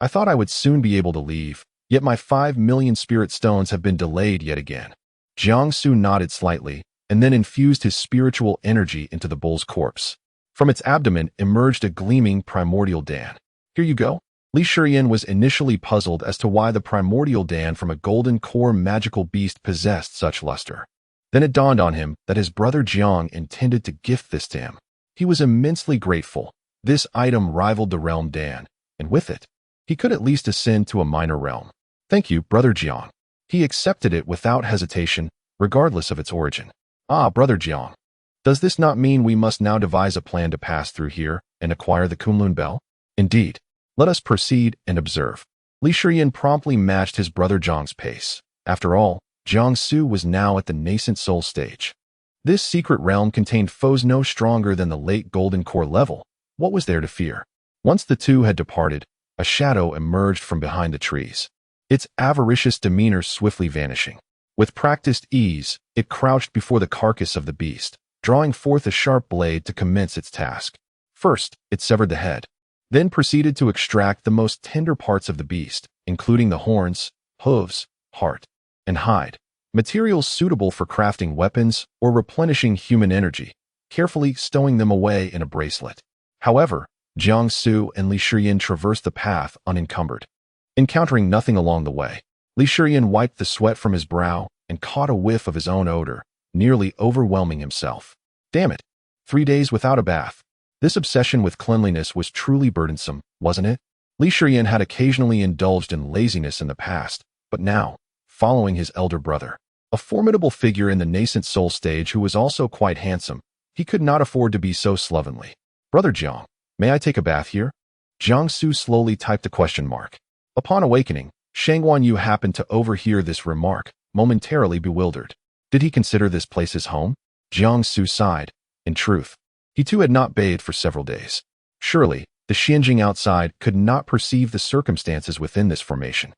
"I thought I would soon be able to leave, yet my 5 million spirit stones have been delayed yet again." Jiangsu nodded slightly, and then infused his spiritual energy into the bull's corpse. From its abdomen emerged a gleaming primordial dan. "Here you go." Li Shiyan was initially puzzled as to why the primordial dan from a golden core magical beast possessed such luster. Then it dawned on him that his brother Jiang intended to gift this to him. He was immensely grateful. This item rivaled the realm dan, and with it, he could at least ascend to a minor realm. "Thank you, Brother Jiang." He accepted it without hesitation, regardless of its origin. "Ah, Brother Jiang, does this not mean we must now devise a plan to pass through here and acquire the Kunlun bell?" "Indeed. Let us proceed and observe." Li Shiyan promptly matched his brother Jiang's pace. After all, Jiangsu was now at the nascent soul stage. This secret realm contained foes no stronger than the late golden core level. What was there to fear? Once the two had departed, a shadow emerged from behind the trees, its avaricious demeanor swiftly vanishing. With practiced ease, it crouched before the carcass of the beast, drawing forth a sharp blade to commence its task. First, it severed the head, then proceeded to extract the most tender parts of the beast, including the horns, hooves, heart, and hide, materials suitable for crafting weapons or replenishing human energy, carefully stowing them away in a bracelet. However, Jiangsu and Li Shiyan traversed the path unencumbered. Encountering nothing along the way, Li Shiyan wiped the sweat from his brow and caught a whiff of his own odor, nearly overwhelming himself. Damn it! 3 days without a bath. This obsession with cleanliness was truly burdensome, wasn't it? Li Shiyan had occasionally indulged in laziness in the past, but now, following his elder brother, a formidable figure in the nascent soul stage who was also quite handsome, he could not afford to be so slovenly. "Brother Jiang, may I take a bath here?" Jiang Su slowly typed a question mark. Upon awakening, Shang Guanyu happened to overhear this remark, momentarily bewildered. Did he consider this place his home? Jiang Su sighed. In truth, he too had not bathed for several days. Surely, the Xianjing outside could not perceive the circumstances within this formation.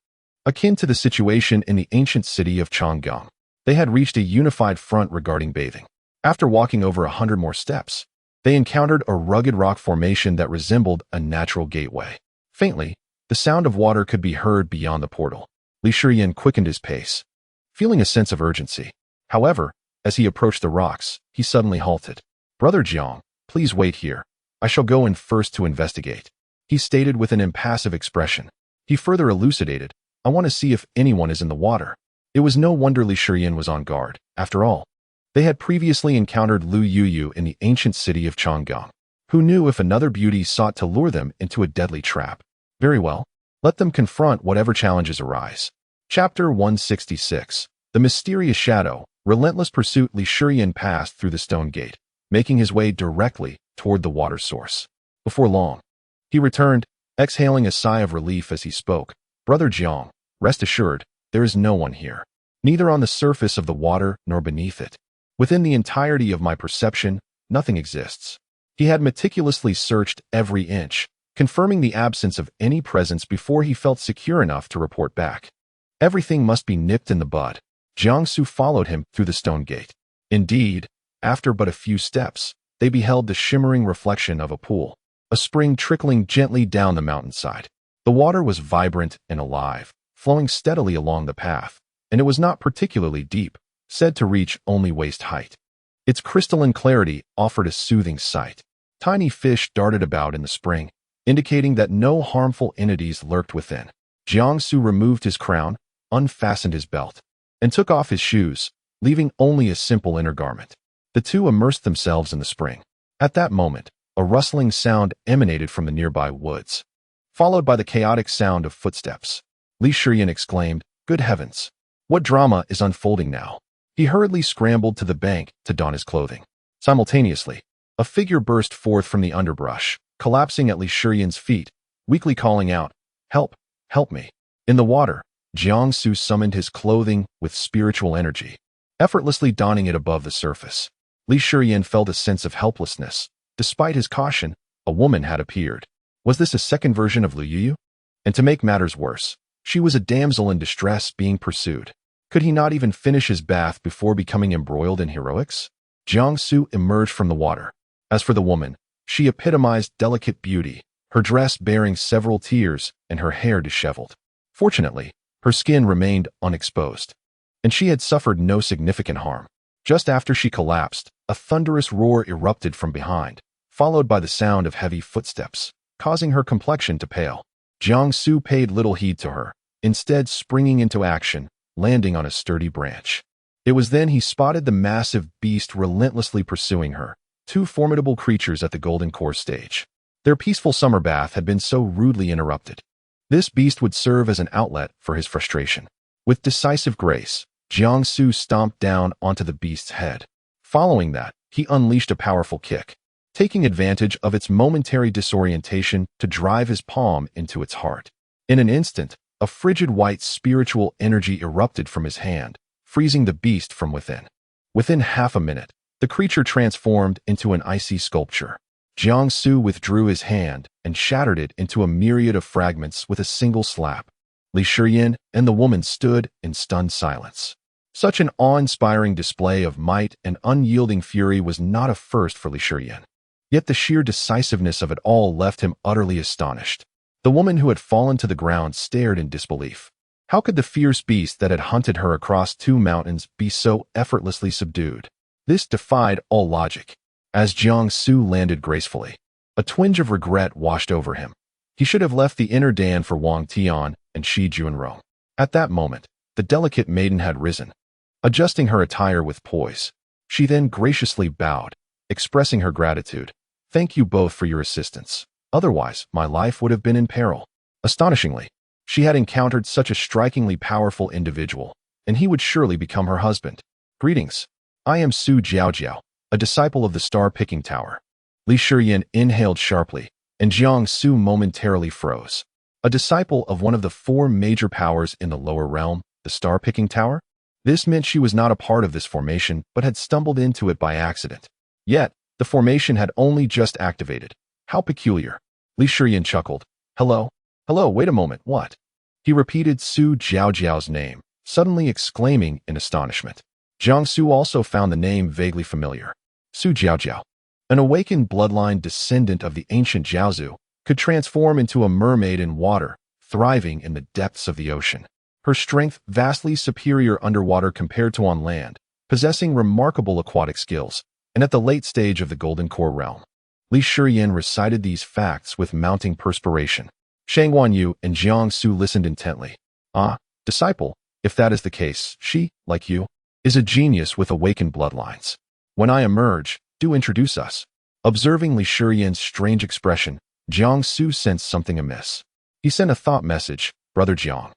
Akin to the situation in the ancient city of Chang'an, they had reached a unified front regarding bathing. After walking over 100 more steps, they encountered a rugged rock formation that resembled a natural gateway. Faintly, the sound of water could be heard beyond the portal. Li Shiyan quickened his pace, feeling a sense of urgency. However, as he approached the rocks, he suddenly halted. Brother Jiang, please wait here. I shall go in first to investigate, he stated with an impassive expression. He further elucidated, I want to see if anyone is in the water. It was no wonder Li Shiyan was on guard. After all, they had previously encountered Lu Yuyu in the ancient city of Chang'an. Who knew if another beauty sought to lure them into a deadly trap? Very well, let them confront whatever challenges arise. Chapter 166. The Mysterious Shadow. Relentless pursuit. Li Shiyan passed through the stone gate, making his way directly toward the water source. Before long, he returned, exhaling a sigh of relief as he spoke. Brother Jiang, rest assured, there is no one here, neither on the surface of the water nor beneath it. Within the entirety of my perception, nothing exists. He had meticulously searched every inch, confirming the absence of any presence before he felt secure enough to report back. Everything must be nipped in the bud. Jiang Su followed him through the stone gate. Indeed, after but a few steps, they beheld the shimmering reflection of a pool, a spring trickling gently down the mountainside. The water was vibrant and alive, flowing steadily along the path, and it was not particularly deep, said to reach only waist height. Its crystalline clarity offered a soothing sight. Tiny fish darted about in the spring, indicating that no harmful entities lurked within. Jiang Su removed his crown, unfastened his belt, and took off his shoes, leaving only a simple inner garment. The two immersed themselves in the spring. At that moment, a rustling sound emanated from the nearby woods, followed by the chaotic sound of footsteps. Li Shiyan exclaimed, "Good heavens! What drama is unfolding now?" He hurriedly scrambled to the bank to don his clothing. Simultaneously, a figure burst forth from the underbrush, collapsing at Li Shiyan's feet, weakly calling out, "Help! Help me!" In the water, Jiang Su summoned his clothing with spiritual energy, effortlessly donning it above the surface. Li Shiyan felt a sense of helplessness. Despite his caution, a woman had appeared. Was this a second version of Lu Yuyu? And to make matters worse, she was a damsel in distress being pursued. Could he not even finish his bath before becoming embroiled in heroics? Jiang Su emerged from the water. As for the woman, she epitomized delicate beauty, her dress bearing several tears and her hair disheveled. Fortunately, her skin remained unexposed, and she had suffered no significant harm. Just after she collapsed, a thunderous roar erupted from behind, followed by the sound of heavy footsteps, causing her complexion to pale. Jiang Su paid little heed to her, instead springing into action, landing on a sturdy branch. It was then he spotted the massive beast relentlessly pursuing her, two formidable creatures at the Golden Core stage. Their peaceful summer bath had been so rudely interrupted. This beast would serve as an outlet for his frustration. With decisive grace, Jiang Su stomped down onto the beast's head. Following that, he unleashed a powerful kick, taking advantage of its momentary disorientation to drive his palm into its heart. In an instant, a frigid white spiritual energy erupted from his hand, freezing the beast from within. Within half a minute, the creature transformed into an icy sculpture. Jiang Su withdrew his hand and shattered it into a myriad of fragments with a single slap. Li Shiyan and the woman stood in stunned silence. Such an awe-inspiring display of might and unyielding fury was not a first for Li Shiyan. Yet the sheer decisiveness of it all left him utterly astonished. The woman who had fallen to the ground stared in disbelief. How could the fierce beast that had hunted her across two mountains be so effortlessly subdued? This defied all logic. As Jiang Su landed gracefully, a twinge of regret washed over him. He should have left the inner Dan for Wang Tian and Shi Junrong. At that moment, the delicate maiden had risen, adjusting her attire with poise. She then graciously bowed, expressing her gratitude. "Thank you both for your assistance. Otherwise, my life would have been in peril." Astonishingly, she had encountered such a strikingly powerful individual, and he would surely become her husband. "Greetings. I am Su Jiaojiao, a disciple of the Star-Picking Tower." Li Shiyan inhaled sharply, and Jiang Su momentarily froze. A disciple of one of the four major powers in the lower realm, the Star-Picking Tower? This meant she was not a part of this formation, but had stumbled into it by accident. Yet, the formation had only just activated. How peculiar. Li Shiyan chuckled. Hello? Hello, wait a moment, what? He repeated Su Jiaojiao's name, suddenly exclaiming in astonishment. Jiang Su also found the name vaguely familiar. Su Jiaojiao. An awakened bloodline descendant of the ancient Jiaozu, could transform into a mermaid in water, thriving in the depths of the ocean. Her strength vastly superior underwater compared to on land, possessing remarkable aquatic skills, and at the late stage of the Golden Core realm. Li Shiyan recited these facts with mounting perspiration. Shang Wanyu and Jiang Su listened intently. Ah, disciple, if that is the case, she, like you, is a genius with awakened bloodlines. When I emerge, do introduce us. Observing Li Shiyan's strange expression, Jiang Su sensed something amiss. He sent a thought message, Brother Jiang.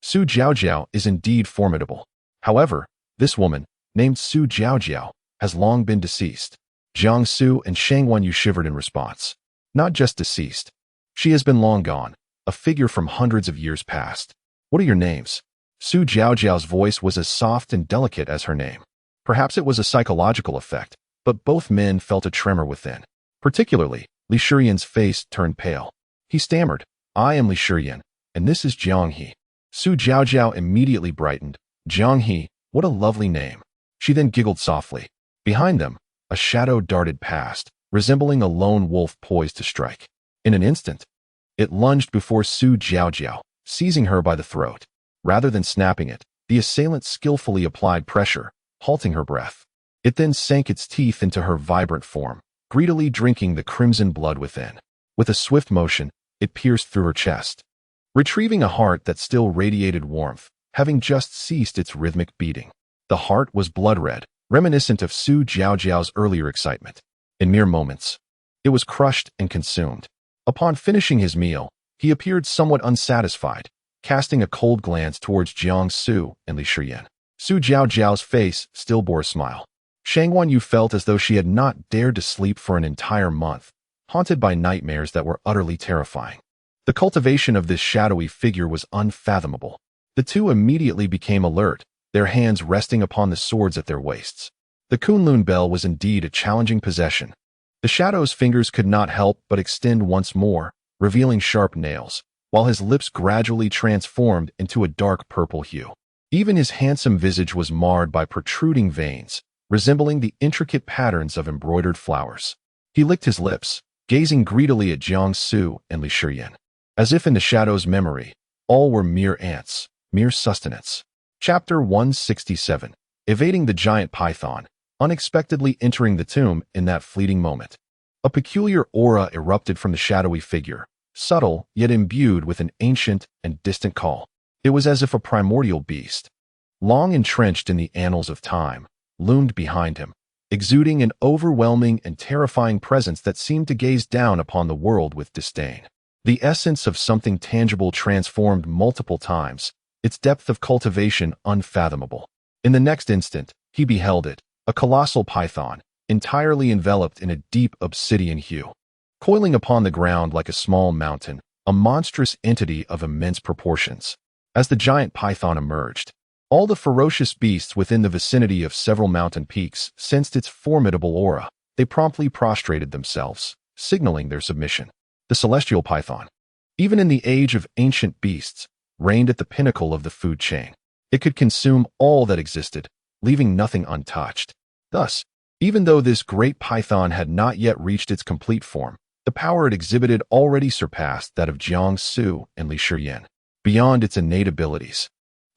Su Jiaojiao is indeed formidable. However, this woman, named Su Jiaojiao, has long been deceased. Jiang Su and Shang Wanyu shivered in response. Not just deceased. She has been long gone, a figure from hundreds of years past. What are your names? Su Jiaojiao's voice was as soft and delicate as her name. Perhaps it was a psychological effect, but both men felt a tremor within. Particularly, Li Shiyan's face turned pale. He stammered, I am Li Shiyan, and this is Jiang He. Su Jiaojiao immediately brightened. Jiang He, what a lovely name. She then giggled softly. Behind them, a shadow darted past, resembling a lone wolf poised to strike. In an instant, it lunged before Su Jiaojiao, seizing her by the throat. Rather than snapping it, the assailant skillfully applied pressure, halting her breath. It then sank its teeth into her vibrant form, greedily drinking the crimson blood within. With a swift motion, it pierced through her chest, retrieving a heart that still radiated warmth, having just ceased its rhythmic beating. The heart was blood red, reminiscent of Su Jiaojiao's earlier excitement. In mere moments, it was crushed and consumed. Upon finishing his meal, he appeared somewhat unsatisfied, casting a cold glance towards Jiang Su and Li Shiyan. Su Jiaojiao's face still bore a smile. Shang Wanyu felt as though she had not dared to sleep for an entire month, haunted by nightmares that were utterly terrifying. The cultivation of this shadowy figure was unfathomable. The two immediately became alert, their hands resting upon the swords at their waists. The Kunlun bell was indeed a challenging possession. The shadow's fingers could not help but extend once more, revealing sharp nails, while his lips gradually transformed into a dark purple hue. Even his handsome visage was marred by protruding veins, resembling the intricate patterns of embroidered flowers. He licked his lips, gazing greedily at Jiang Su and Li Shiyan. As if in the shadow's memory, all were mere ants, mere sustenance. Chapter 167. Evading the giant python, unexpectedly entering the tomb in that fleeting moment. A peculiar aura erupted from the shadowy figure, subtle yet imbued with an ancient and distant call. It was as if a primordial beast, long entrenched in the annals of time, loomed behind him, exuding an overwhelming and terrifying presence that seemed to gaze down upon the world with disdain. The essence of something tangible transformed multiple times, its depth of cultivation unfathomable. In the next instant, he beheld it, a colossal python, entirely enveloped in a deep obsidian hue. Coiling upon the ground like a small mountain, a monstrous entity of immense proportions. As the giant python emerged, all the ferocious beasts within the vicinity of several mountain peaks sensed its formidable aura. They promptly prostrated themselves, signaling their submission. The celestial python, even in the age of ancient beasts, reigned at the pinnacle of the food chain. It could consume all that existed, leaving nothing untouched. Thus, even though this great python had not yet reached its complete form, the power it exhibited already surpassed that of Jiang Su and Li Shiyan. Beyond its innate abilities,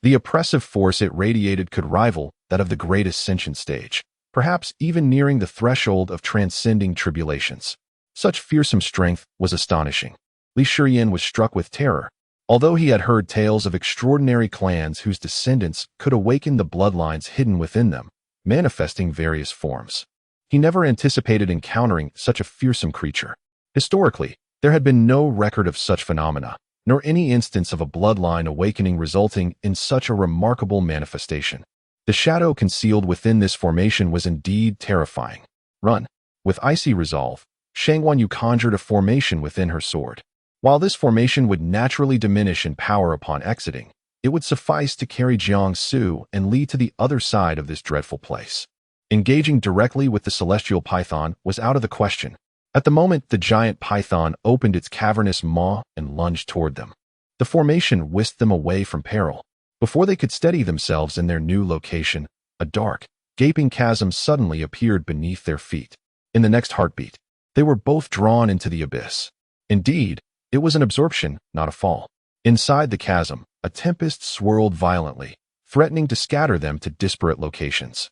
the oppressive force it radiated could rival that of the great ascension stage, perhaps even nearing the threshold of transcending tribulations. Such fearsome strength was astonishing. Li Shiyan was struck with terror. Although he had heard tales of extraordinary clans whose descendants could awaken the bloodlines hidden within them, manifesting various forms, he never anticipated encountering such a fearsome creature. Historically, there had been no record of such phenomena, nor any instance of a bloodline awakening resulting in such a remarkable manifestation. The shadow concealed within this formation was indeed terrifying. Run! With icy resolve, Shangguan conjured a formation within her sword. While this formation would naturally diminish in power upon exiting, it would suffice to carry Jiangsu and lead to the other side of this dreadful place. Engaging directly with the celestial python was out of the question. At the moment, the giant python opened its cavernous maw and lunged toward them. The formation whisked them away from peril. Before they could steady themselves in their new location, a dark, gaping chasm suddenly appeared beneath their feet. In the next heartbeat, they were both drawn into the abyss. Indeed, it was an absorption, not a fall. Inside the chasm, a tempest swirled violently, threatening to scatter them to disparate locations.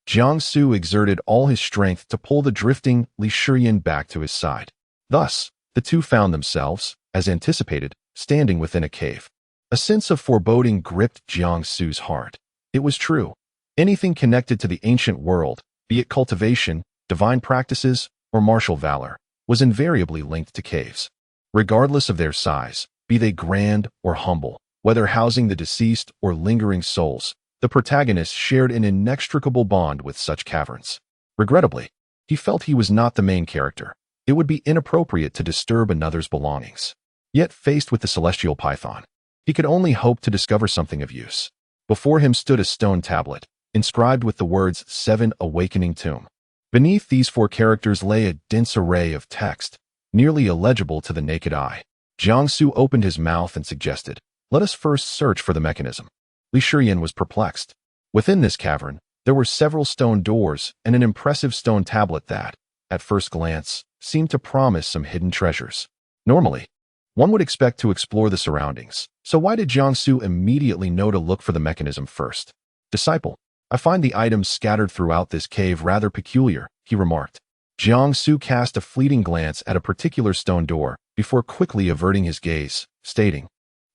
Jiangsu exerted all his strength to pull the drifting Li Shiyan back to his side. Thus, the two found themselves, as anticipated, standing within a cave. A sense of foreboding gripped Jiangsu's heart. It was true. Anything connected to the ancient world, be it cultivation, divine practices, or martial valor, was invariably linked to caves. Regardless of their size, be they grand or humble, whether housing the deceased or lingering souls, the protagonist shared an inextricable bond with such caverns. Regrettably, he felt he was not the main character. It would be inappropriate to disturb another's belongings. Yet faced with the celestial python, he could only hope to discover something of use. Before him stood a stone tablet, inscribed with the words 7 Awakening Tomb. Beneath these 4 characters lay a dense array of text, nearly illegible to the naked eye. Jiangsu opened his mouth and suggested, "Let us first search for the mechanism." Li Shiyan was perplexed. Within this cavern, there were several stone doors and an impressive stone tablet that, at first glance, seemed to promise some hidden treasures. Normally, one would expect to explore the surroundings, so why did Jiangsu immediately know to look for the mechanism first? "Disciple, I find the items scattered throughout this cave rather peculiar," he remarked. Jiangsu cast a fleeting glance at a particular stone door before quickly averting his gaze, stating,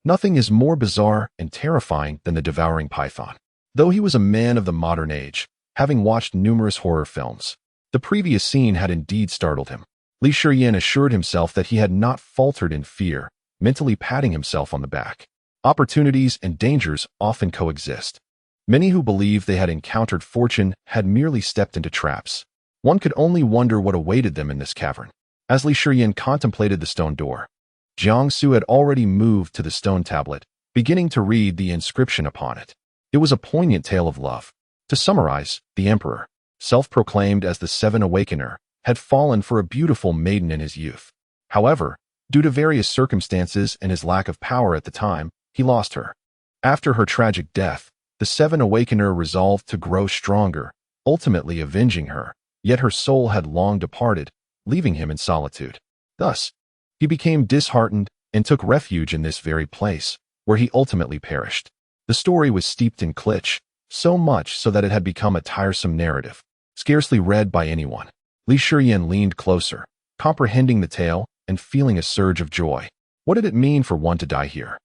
"Nothing is more bizarre and terrifying than the devouring python." Though he was a man of the modern age, having watched numerous horror films, the previous scene had indeed startled him. Li Shiyan assured himself that he had not faltered in fear, mentally patting himself on the back. Opportunities and dangers often coexist. Many who believed they had encountered fortune had merely stepped into traps. One could only wonder what awaited them in this cavern. As Li Shiyan contemplated the stone door, Jiangsu had already moved to the stone tablet, beginning to read the inscription upon it. It was a poignant tale of love. To summarize, the emperor, self-proclaimed as the 7 Awakener, had fallen for a beautiful maiden in his youth. However, due to various circumstances and his lack of power at the time, he lost her. After her tragic death, the 7 Awakener resolved to grow stronger, ultimately avenging her, yet her soul had long departed, leaving him in solitude. Thus, he became disheartened and took refuge in this very place, where he ultimately perished. The story was steeped in kitsch, so much so that it had become a tiresome narrative, scarcely read by anyone. Li Shiyan leaned closer, comprehending the tale and feeling a surge of joy. What did it mean for one to die here?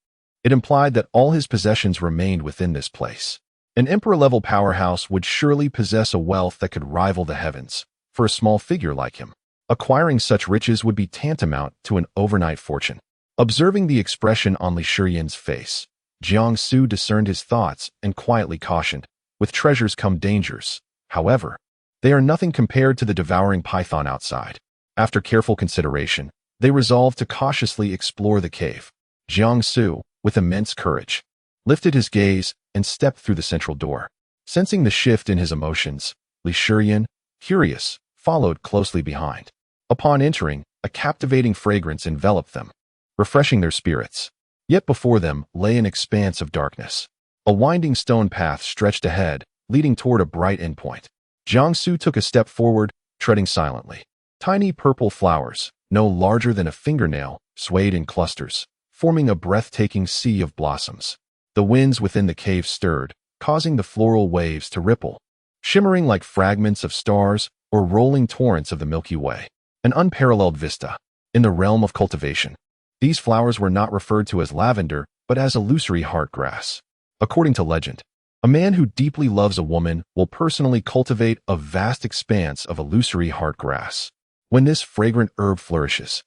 It implied that all his possessions remained within this place. An emperor-level powerhouse would surely possess a wealth that could rival the heavens. For a small figure like him, acquiring such riches would be tantamount to an overnight fortune. Observing the expression on Li Shiyan's face, Jiangsu discerned his thoughts and quietly cautioned, "With treasures come dangers. However, they are nothing compared to the devouring python outside." After careful consideration, they resolved to cautiously explore the cave. Jiangsu, with immense courage, lifted his gaze and stepped through the central door. Sensing the shift in his emotions, Li Shiyan, curious, followed closely behind. Upon entering, a captivating fragrance enveloped them, refreshing their spirits. Yet before them lay an expanse of darkness. A winding stone path stretched ahead, leading toward a bright endpoint. Jiangsu took a step forward, treading silently. Tiny purple flowers, no larger than a fingernail, swayed in clusters, forming a breathtaking sea of blossoms. The winds within the cave stirred, causing the floral waves to ripple, shimmering like fragments of stars or rolling torrents of the Milky Way. An unparalleled vista. In the realm of cultivation, these flowers were not referred to as lavender, but as illusory heart grass. According to legend, a man who deeply loves a woman will personally cultivate a vast expanse of illusory heart grass. When this fragrant herb flourishes,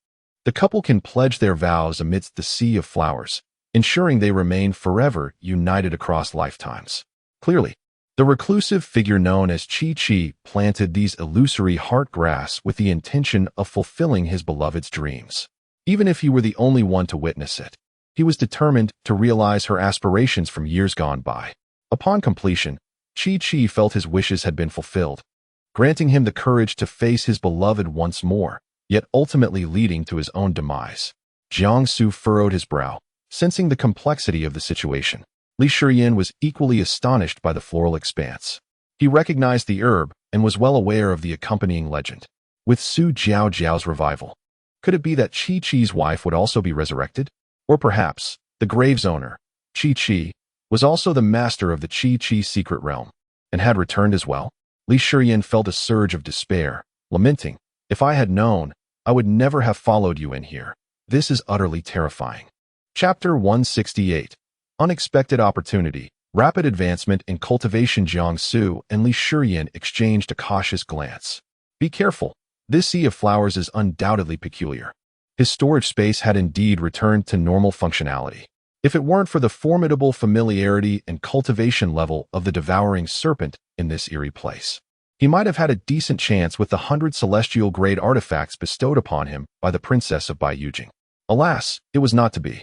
the couple can pledge their vows amidst the sea of flowers, ensuring they remain forever united across lifetimes. Clearly, The reclusive figure known as Chi planted these illusory heart grass with the intention of fulfilling his beloved's dreams. Even if he were the only one to witness it, he was determined to realize her aspirations from years gone by. Upon completion, Chi felt his wishes had been fulfilled, granting him the courage to face his beloved once more, yet ultimately leading to his own demise. Jiangsu furrowed his brow, sensing the complexity of the situation. Li Shiyin was equally astonished by the floral expanse. He recognized the herb and was well aware of the accompanying legend. With Su Jiao's revival, could it be that Chi's wife would also be resurrected? Or perhaps, the grave's owner, Chi, was also the master of the Chi secret realm, and had returned as well? Li Shiyin felt a surge of despair, lamenting, "If I had known, I would never have followed you in here. This is utterly terrifying." Chapter 168. Unexpected Opportunity. Rapid advancement in cultivation. Jiangsu and Li Shiyin exchanged a cautious glance. "Be careful. This sea of flowers is undoubtedly peculiar." His storage space had indeed returned to normal functionality. If it weren't for the formidable familiarity and cultivation level of the devouring serpent in this eerie place, he might have had a decent chance with the 100 celestial-grade artifacts bestowed upon him by the Princess of Baiyujing. Alas, it was not to be.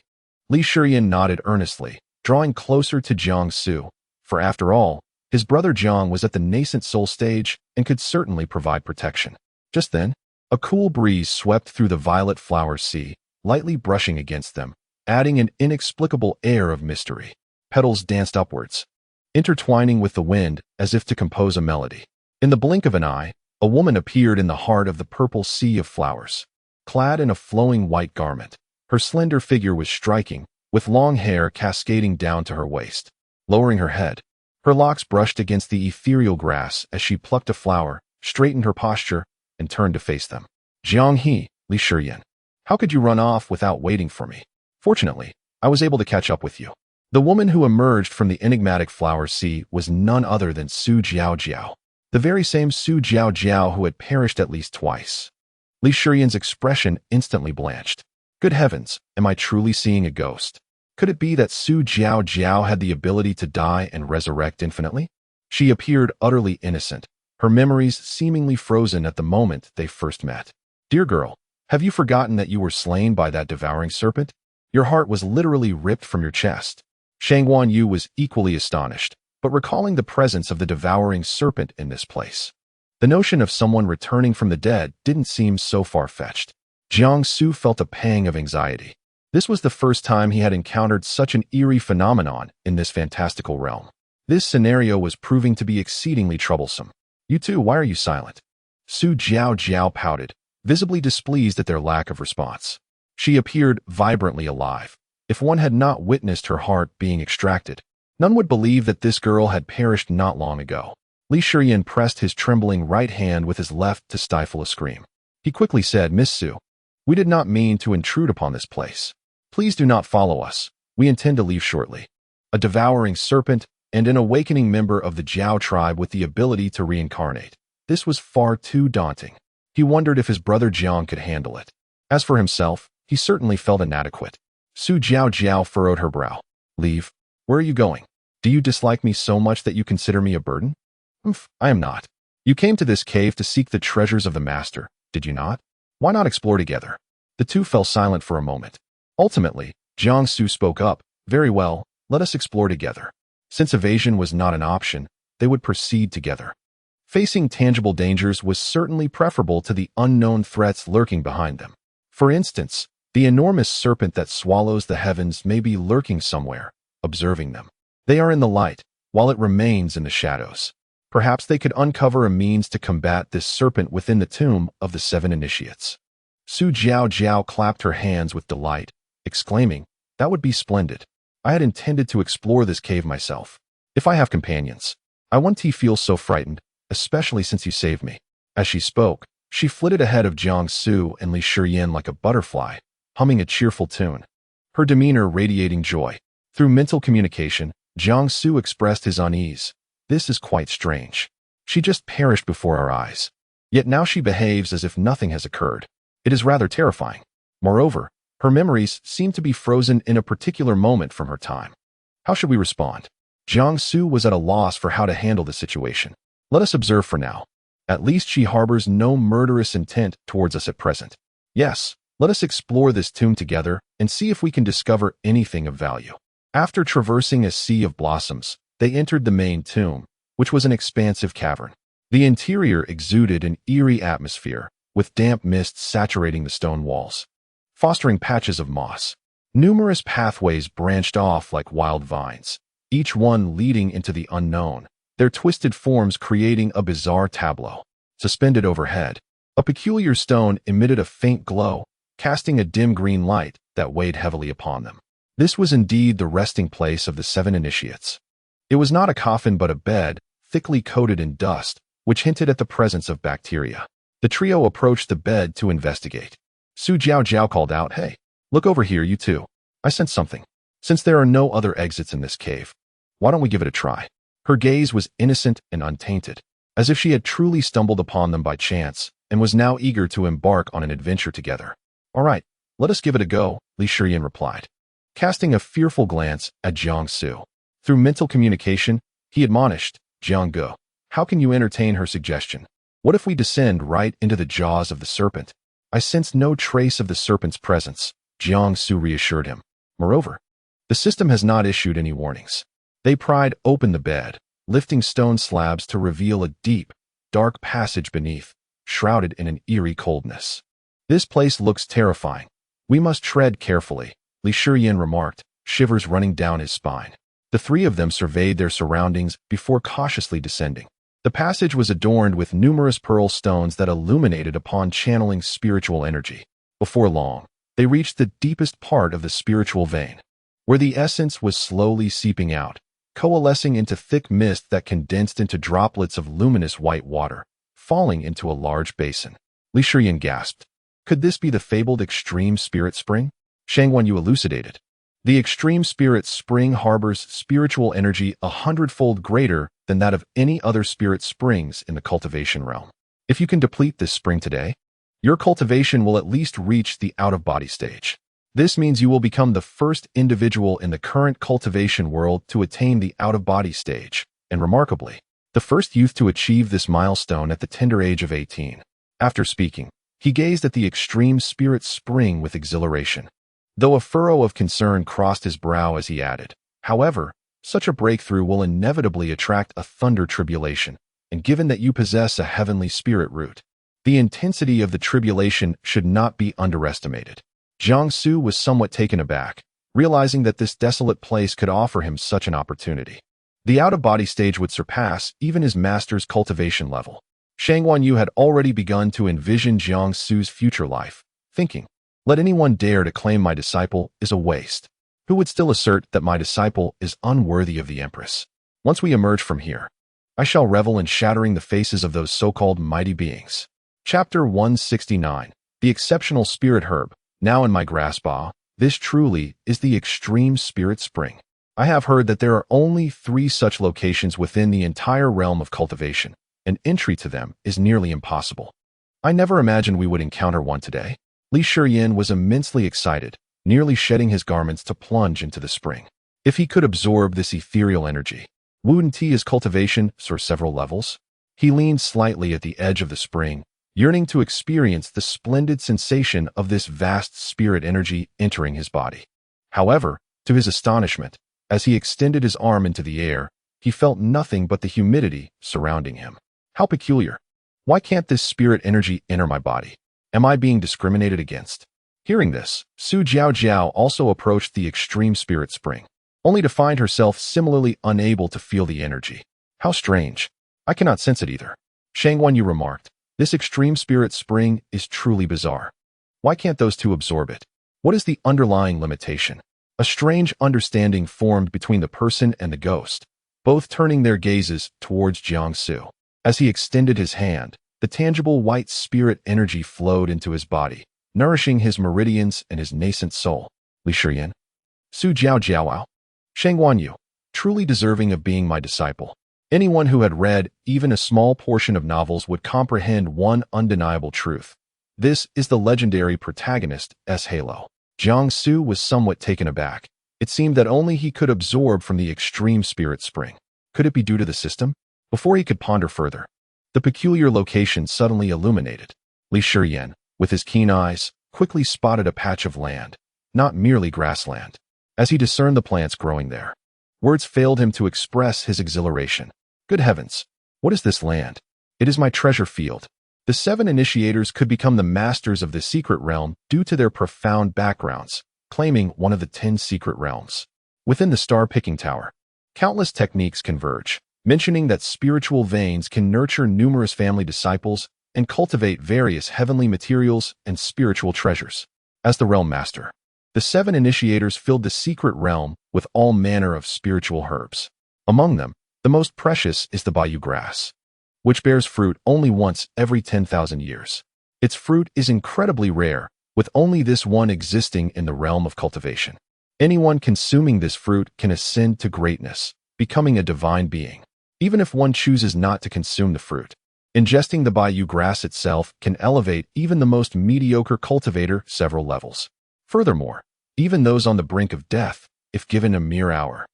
Li Shiyin nodded earnestly, drawing closer to Jiangsu, for after all, his brother Jiang was at the nascent soul stage and could certainly provide protection. Just then, a cool breeze swept through the violet flower sea, lightly brushing against them, adding an inexplicable air of mystery. Petals danced upwards, intertwining with the wind as if to compose a melody. In the blink of an eye, a woman appeared in the heart of the purple sea of flowers. Clad in a flowing white garment, her slender figure was striking, with long hair cascading down to her waist. Lowering her head, her locks brushed against the ethereal grass as she plucked a flower, straightened her posture, and turned to face them. "Jiang He, Li Shiyin, how could you run off without waiting for me? Fortunately, I was able to catch up with you." The woman who emerged from the enigmatic flower sea was none other than Su Jiao, the very same Su Jiao who had perished at least twice. Li Shiyin's expression instantly blanched. Good heavens, am I truly seeing a ghost? Could it be that Su Jiao had the ability to die and resurrect infinitely? She appeared utterly innocent, her memories seemingly frozen at the moment they first met. "Dear girl, have you forgotten that you were slain by that devouring serpent? Your heart was literally ripped from your chest." Shangguan Yu was equally astonished, but recalling the presence of the devouring serpent in this place, the notion of someone returning from the dead didn't seem so far-fetched. Jiangsu felt a pang of anxiety. This was the first time he had encountered such an eerie phenomenon in this fantastical realm. This scenario was proving to be exceedingly troublesome. "You two, why are you silent?" Su Jiao pouted, visibly displeased at their lack of response. She appeared vibrantly alive. If one had not witnessed her heart being extracted, none would believe that this girl had perished not long ago. Li Shiyin pressed his trembling right hand with his left to stifle a scream. He quickly said, "Miss Su, we did not mean to intrude upon this place. Please do not follow us. We intend to leave shortly." A devouring serpent and an awakening member of the Jiao tribe with the ability to reincarnate. This was far too daunting. He wondered if his brother Jiang could handle it. As for himself, he certainly felt inadequate. Su Jiao furrowed her brow. "Leave? Where are you going? Do you dislike me so much that you consider me a burden?" "I am not. You came to this cave to seek the treasures of the master, did you not? Why not explore together?" The two fell silent for a moment. Ultimately, Jiangsu spoke up. "Very well, let us explore together." Since evasion was not an option, they would proceed together. Facing tangible dangers was certainly preferable to the unknown threats lurking behind them. For instance, the enormous serpent that swallows the heavens may be lurking somewhere, observing them. They are in the light, while it remains in the shadows. Perhaps they could uncover a means to combat this serpent within the tomb of the 7 initiates. Su Jiao clapped her hands with delight, exclaiming, "That would be splendid. I had intended to explore this cave myself. If I have companions, I won't feel so frightened, especially since you saved me." As she spoke, she flitted ahead of Jiangsu and Li Shiyin like a butterfly, humming a cheerful tune, her demeanor radiating joy. Through mental communication, Jiangsu expressed his unease. "This is quite strange. She just perished before our eyes. Yet now she behaves as if nothing has occurred. It is rather terrifying. Moreover, her memories seem to be frozen in a particular moment from her time. How should we respond?" Jiang Su was at a loss for how to handle the situation. Let us observe for now. At least she harbors no murderous intent towards us at present. Yes, let us explore this tomb together and see if we can discover anything of value. After traversing a sea of blossoms, they entered the main tomb, which was an expansive cavern. The interior exuded an eerie atmosphere, with damp mists saturating the stone walls, fostering patches of moss. Numerous pathways branched off like wild vines, each one leading into the unknown, their twisted forms creating a bizarre tableau. Suspended overhead, a peculiar stone emitted a faint glow, casting a dim green light that weighed heavily upon them. This was indeed the resting place of the 7 initiates. It was not a coffin but a bed, thickly coated in dust, which hinted at the presence of bacteria. The trio approached the bed to investigate. Su Jiao called out, "Hey, look over here, you two. I sense something. Since there are no other exits in this cave, why don't we give it a try?" Her gaze was innocent and untainted, as if she had truly stumbled upon them by chance and was now eager to embark on an adventure together. "All right, let us give it a go," Li Shiyan replied, casting a fearful glance at Jiang Su. Through mental communication, he admonished, "Jiang Ge, how can you entertain her suggestion? What if we descend right into the jaws of the serpent?" "I sense no trace of the serpent's presence," Jiang Su reassured him. "Moreover, the system has not issued any warnings." They pried open the bed, lifting stone slabs to reveal a deep, dark passage beneath, shrouded in an eerie coldness. "This place looks terrifying. We must tread carefully," Li Shiyan remarked, shivers running down his spine. The 3 of them surveyed their surroundings before cautiously descending. The passage was adorned with numerous pearl stones that illuminated upon channeling spiritual energy. Before long, they reached the deepest part of the spiritual vein, where the essence was slowly seeping out, coalescing into thick mist that condensed into droplets of luminous white water, falling into a large basin. Li Shiyan gasped. Could this be the fabled extreme spirit spring? Shang Wanyu elucidated. The extreme spirit spring harbors spiritual energy 100-fold greater than that of any other spirit springs in the cultivation realm. If you can deplete this spring today, your cultivation will at least reach the out-of-body stage. This means you will become the first individual in the current cultivation world to attain the out-of-body stage, and remarkably, the first youth to achieve this milestone at the tender age of 18. After speaking, he gazed at the extreme spirit spring with exhilaration, though a furrow of concern crossed his brow as he added, "However, such a breakthrough will inevitably attract a thunder tribulation, and given that you possess a heavenly spirit root, the intensity of the tribulation should not be underestimated." Jiang Su was somewhat taken aback, realizing that this desolate place could offer him such an opportunity. The out-of-body stage would surpass even his master's cultivation level. Shang Wanyu had already begun to envision Jiang Su's future life, thinking, "Let anyone dare to claim my disciple is a waste. Who would still assert that my disciple is unworthy of the Empress? Once we emerge from here, I shall revel in shattering the faces of those so-called mighty beings." Chapter 169, The Exceptional Spirit Herb. Now in my grasp, this truly is the extreme spirit spring. I have heard that there are only 3 such locations within the entire realm of cultivation, and entry to them is nearly impossible. I never imagined we would encounter one today. Li Shiyan was immensely excited, nearly shedding his garments to plunge into the spring. If he could absorb this ethereal energy, wouldn't his cultivation soar several levels? He leaned slightly at the edge of the spring, yearning to experience the splendid sensation of this vast spirit energy entering his body. However, to his astonishment, as he extended his arm into the air, he felt nothing but the humidity surrounding him. How peculiar. Why can't this spirit energy enter my body? Am I being discriminated against? Hearing this, Su Jiao also approached the extreme spirit spring, only to find herself similarly unable to feel the energy. How strange. I cannot sense it either. Shang Wanyu remarked, "This extreme spirit spring is truly bizarre. Why can't those 2 absorb it? What is the underlying limitation?" A strange understanding formed between the person and the ghost, both turning their gazes towards Jiang Su. As he extended his hand, the tangible white spirit energy flowed into his body, nourishing his meridians and his nascent soul. Li Shiyan, Su Jiao, Shang Wanyu, truly deserving of being my disciple. Anyone who had read even a small portion of novels would comprehend one undeniable truth. This is the legendary protagonist S. Halo. Jiang Su was somewhat taken aback. It seemed that only he could absorb from the extreme spirit spring. Could it be due to the system? Before he could ponder further, the peculiar location suddenly illuminated. Li Shiyan, with his keen eyes, quickly spotted a patch of land, not merely grassland. As he discerned the plants growing there, words failed him to express his exhilaration. Good heavens! What is this land? It is my treasure field. The 7 initiators could become the masters of the secret realm due to their profound backgrounds, claiming one of the 10 secret realms. Within the star-picking tower, countless techniques converge, mentioning that spiritual veins can nurture numerous family disciples and cultivate various heavenly materials and spiritual treasures. As the realm master, the 7 initiators filled the secret realm with all manner of spiritual herbs. Among them, the most precious is the bayou grass, which bears fruit only once every 10,000 years. Its fruit is incredibly rare, with only this one existing in the realm of cultivation. Anyone consuming this fruit can ascend to greatness, becoming a divine being, even if one chooses not to consume the fruit. Ingesting the bayou grass itself can elevate even the most mediocre cultivator several levels. Furthermore, even those on the brink of death, if given a mere hour,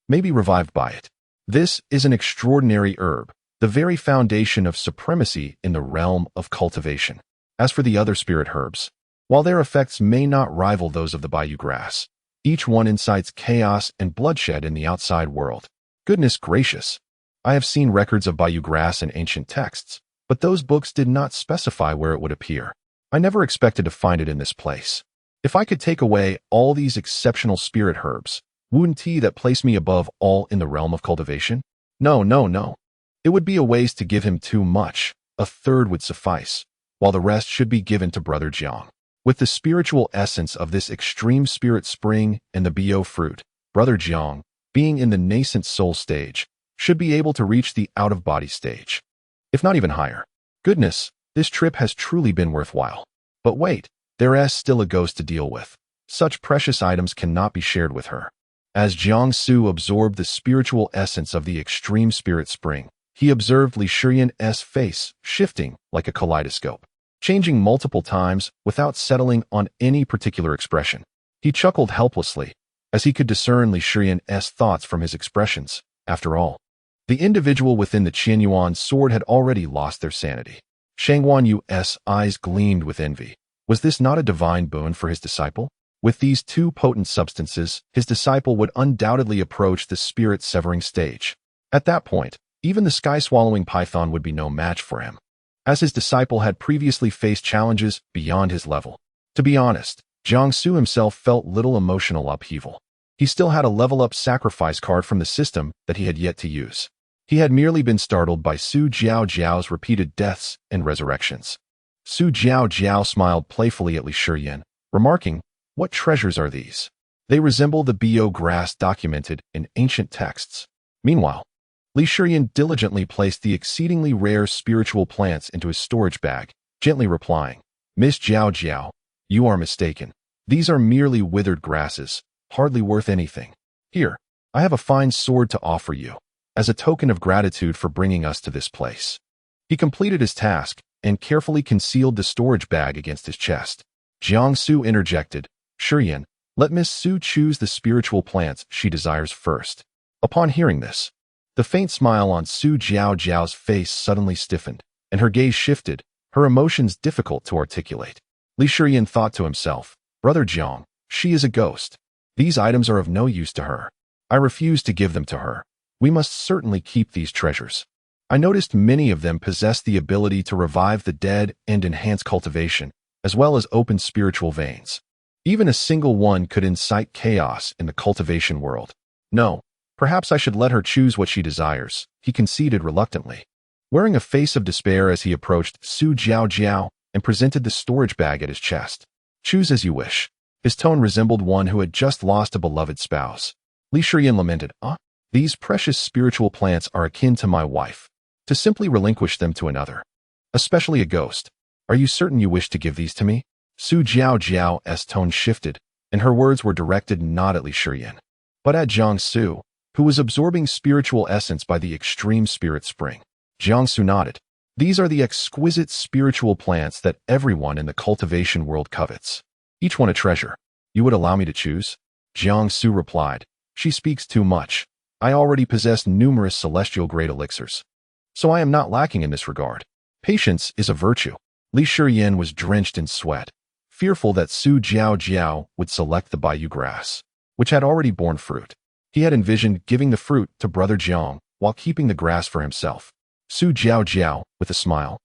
may be revived by it. This is an extraordinary herb, the very foundation of supremacy in the realm of cultivation. As for the other spirit herbs, while their effects may not rival those of the bayou grass, each one incites chaos and bloodshed in the outside world. Goodness gracious! I have seen records of bayou grass in ancient texts, but those books did not specify where it would appear. I never expected to find it in this place. If I could take away all these exceptional spirit herbs, wouldn't that place me above all in the realm of cultivation? No, no, no. It would be a waste to give him too much. A third would suffice, while the rest should be given to Brother Jiang. With the spiritual essence of this extreme spirit spring and the bio fruit, Brother Jiang, being in the nascent soul stage, should be able to reach the out-of-body stage, if not even higher. Goodness, this trip has truly been worthwhile. But wait, there's still a ghost to deal with. Such precious items cannot be shared with her. As Jiang Su absorbed the spiritual essence of the extreme spirit spring, he observed Li Shiyan's face shifting like a kaleidoscope, changing multiple times without settling on any particular expression. He chuckled helplessly, as he could discern Li Shiyan's thoughts from his expressions. After all, the individual within the Qianyuan sword had already lost their sanity. Shang Yu's eyes gleamed with envy. Was this not a divine boon for his disciple? With these 2 potent substances, his disciple would undoubtedly approach the spirit-severing stage. At that point, even the sky-swallowing python would be no match for him, as his disciple had previously faced challenges beyond his level. To be honest, Jiang Su himself felt little emotional upheaval. He still had a level-up sacrifice card from the system that he had yet to use. He had merely been startled by Su Jiao's repeated deaths and resurrections. Su Jiao smiled playfully at Li Shiyan, remarking, "What treasures are these? They resemble the bio grass documented in ancient texts." Meanwhile, Li Shiyan diligently placed the exceedingly rare spiritual plants into his storage bag, gently replying, "Miss Jiao, you are mistaken. These are merely withered grasses, hardly worth anything. Here, I have a fine sword to offer you, as a token of gratitude for bringing us to this place." He completed his task and carefully concealed the storage bag against his chest. Jiang Su interjected, "Shiyan, let Miss Su choose the spiritual plants she desires first." Upon hearing this, the faint smile on Su Jiao's face suddenly stiffened, and her gaze shifted, her emotions difficult to articulate. Li Shiyan thought to himself, "Brother Jiang, she is a ghost. These items are of no use to her. I refuse to give them to her. We must certainly keep these treasures." I noticed many of them possess the ability to revive the dead and enhance cultivation, as well as open spiritual veins. Even a single one could incite chaos in the cultivation world. No, perhaps I should let her choose what she desires, he conceded reluctantly. Wearing a face of despair as he approached Su Jiao and presented the storage bag at his chest. "Choose as you wish." His tone resembled one who had just lost a beloved spouse. Li Shiyan lamented, "These precious spiritual plants are akin to my wife. To simply relinquish them to another, especially a ghost. Are you certain you wish to give these to me?" Su Jiao's tone shifted, and her words were directed not at Li Shiyan, but at Jiang Su, who was absorbing spiritual essence by the extreme spirit spring. Jiang Su nodded. "These are the exquisite spiritual plants that everyone in the cultivation world covets. Each one a treasure. You would allow me to choose?" Jiang Su replied. She speaks too much. I already possess numerous celestial-grade elixirs, so I am not lacking in this regard. Patience is a virtue. Li Shiyin was drenched in sweat, fearful that Su Jiao would select the Baiyu grass, which had already borne fruit. He had envisioned giving the fruit to Brother Jiang while keeping the grass for himself. Su Jiao, with a smile,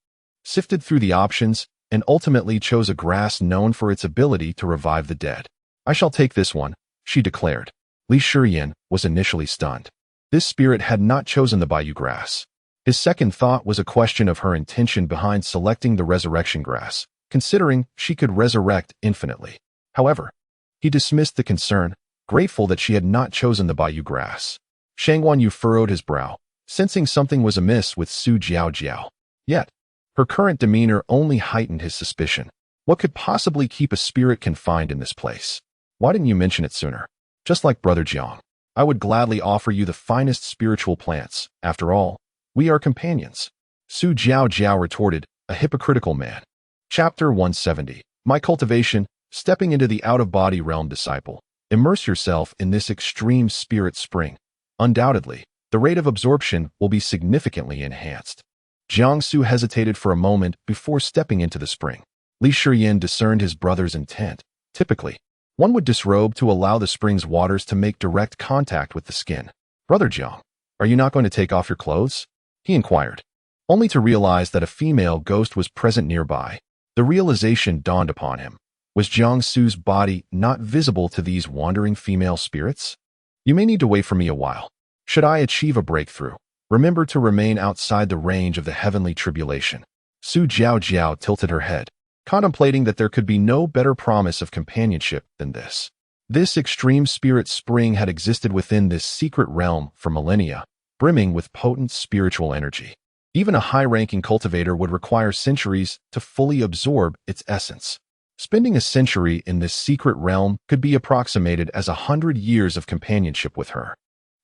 sifted through the options and ultimately chose a grass known for its ability to revive the dead. I shall take this one, she declared. Li Shiyin was initially stunned. This spirit had not chosen the Baiyu grass. His second thought was a question of her intention behind selecting the resurrection grass, considering she could resurrect infinitely. However, he dismissed the concern, grateful that she had not chosen the Baiyu grass. Shang Wanyu furrowed his brow, sensing something was amiss with Su Jiao. Yet, her current demeanor only heightened his suspicion. What could possibly keep a spirit confined in this place? Why didn't you mention it sooner? Just like Brother Jiang, I would gladly offer you the finest spiritual plants. After all, we are companions. Su Jiao retorted, a hypocritical man. Chapter 170. My cultivation, stepping into the out-of-body realm. Disciple, immerse yourself in this extreme spirit spring. Undoubtedly, the rate of absorption will be significantly enhanced. Jiang Su hesitated for a moment before stepping into the spring. Li Shiyin discerned his brother's intent. Typically, one would disrobe to allow the spring's waters to make direct contact with the skin. Brother Jiang, are you not going to take off your clothes? He inquired, only to realize that a female ghost was present nearby. The realization dawned upon him. Was Jiang Su's body not visible to these wandering female spirits? You may need to wait for me a while. Should I achieve a breakthrough, remember to remain outside the range of the heavenly tribulation. Su Jiao tilted her head, contemplating that there could be no better promise of companionship than this. This extreme spirit spring had existed within this secret realm for millennia, brimming with potent spiritual energy. Even a high-ranking cultivator would require centuries to fully absorb its essence. Spending a century in this secret realm could be approximated as 100 years of companionship with her.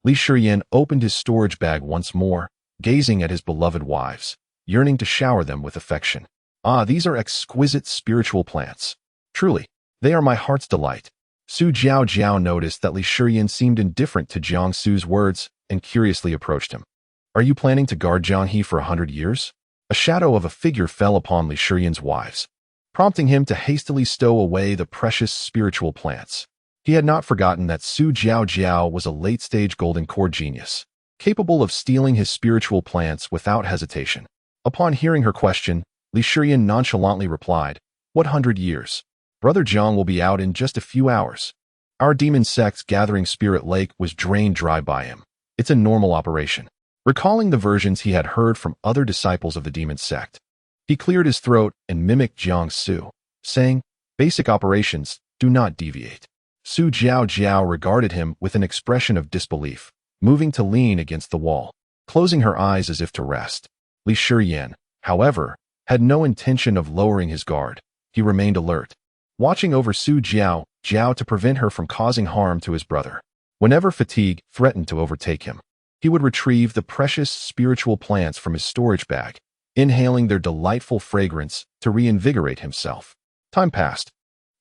Li Shiyin opened his storage bag once more, gazing at his beloved wives, yearning to shower them with affection. Ah, these are exquisite spiritual plants. Truly, they are my heart's delight. Su Jiao noticed that Li Shiyin seemed indifferent to Jiang Su's words and curiously approached him. Are you planning to guard Jiang He for 100 years? A shadow of a figure fell upon Li Shiyin's wives, prompting him to hastily stow away the precious spiritual plants. He had not forgotten that Su Jiao was a late-stage golden core genius, capable of stealing his spiritual plants without hesitation. Upon hearing her question, Li Shiyin nonchalantly replied, What 100 years? Brother Jiang will be out in just a few hours. Our demon sect's gathering spirit lake was drained dry by him. It's a normal operation. Recalling the versions he had heard from other disciples of the demon sect, he cleared his throat and mimicked Jiang Su, saying, Basic operations, do not deviate. Su Jiao regarded him with an expression of disbelief, moving to lean against the wall, closing her eyes as if to rest. Li Shiyin, however, had no intention of lowering his guard. He remained alert, watching over Su Jiao to prevent her from causing harm to his brother. Whenever fatigue threatened to overtake him, he would retrieve the precious spiritual plants from his storage bag, inhaling their delightful fragrance to reinvigorate himself. Time passed,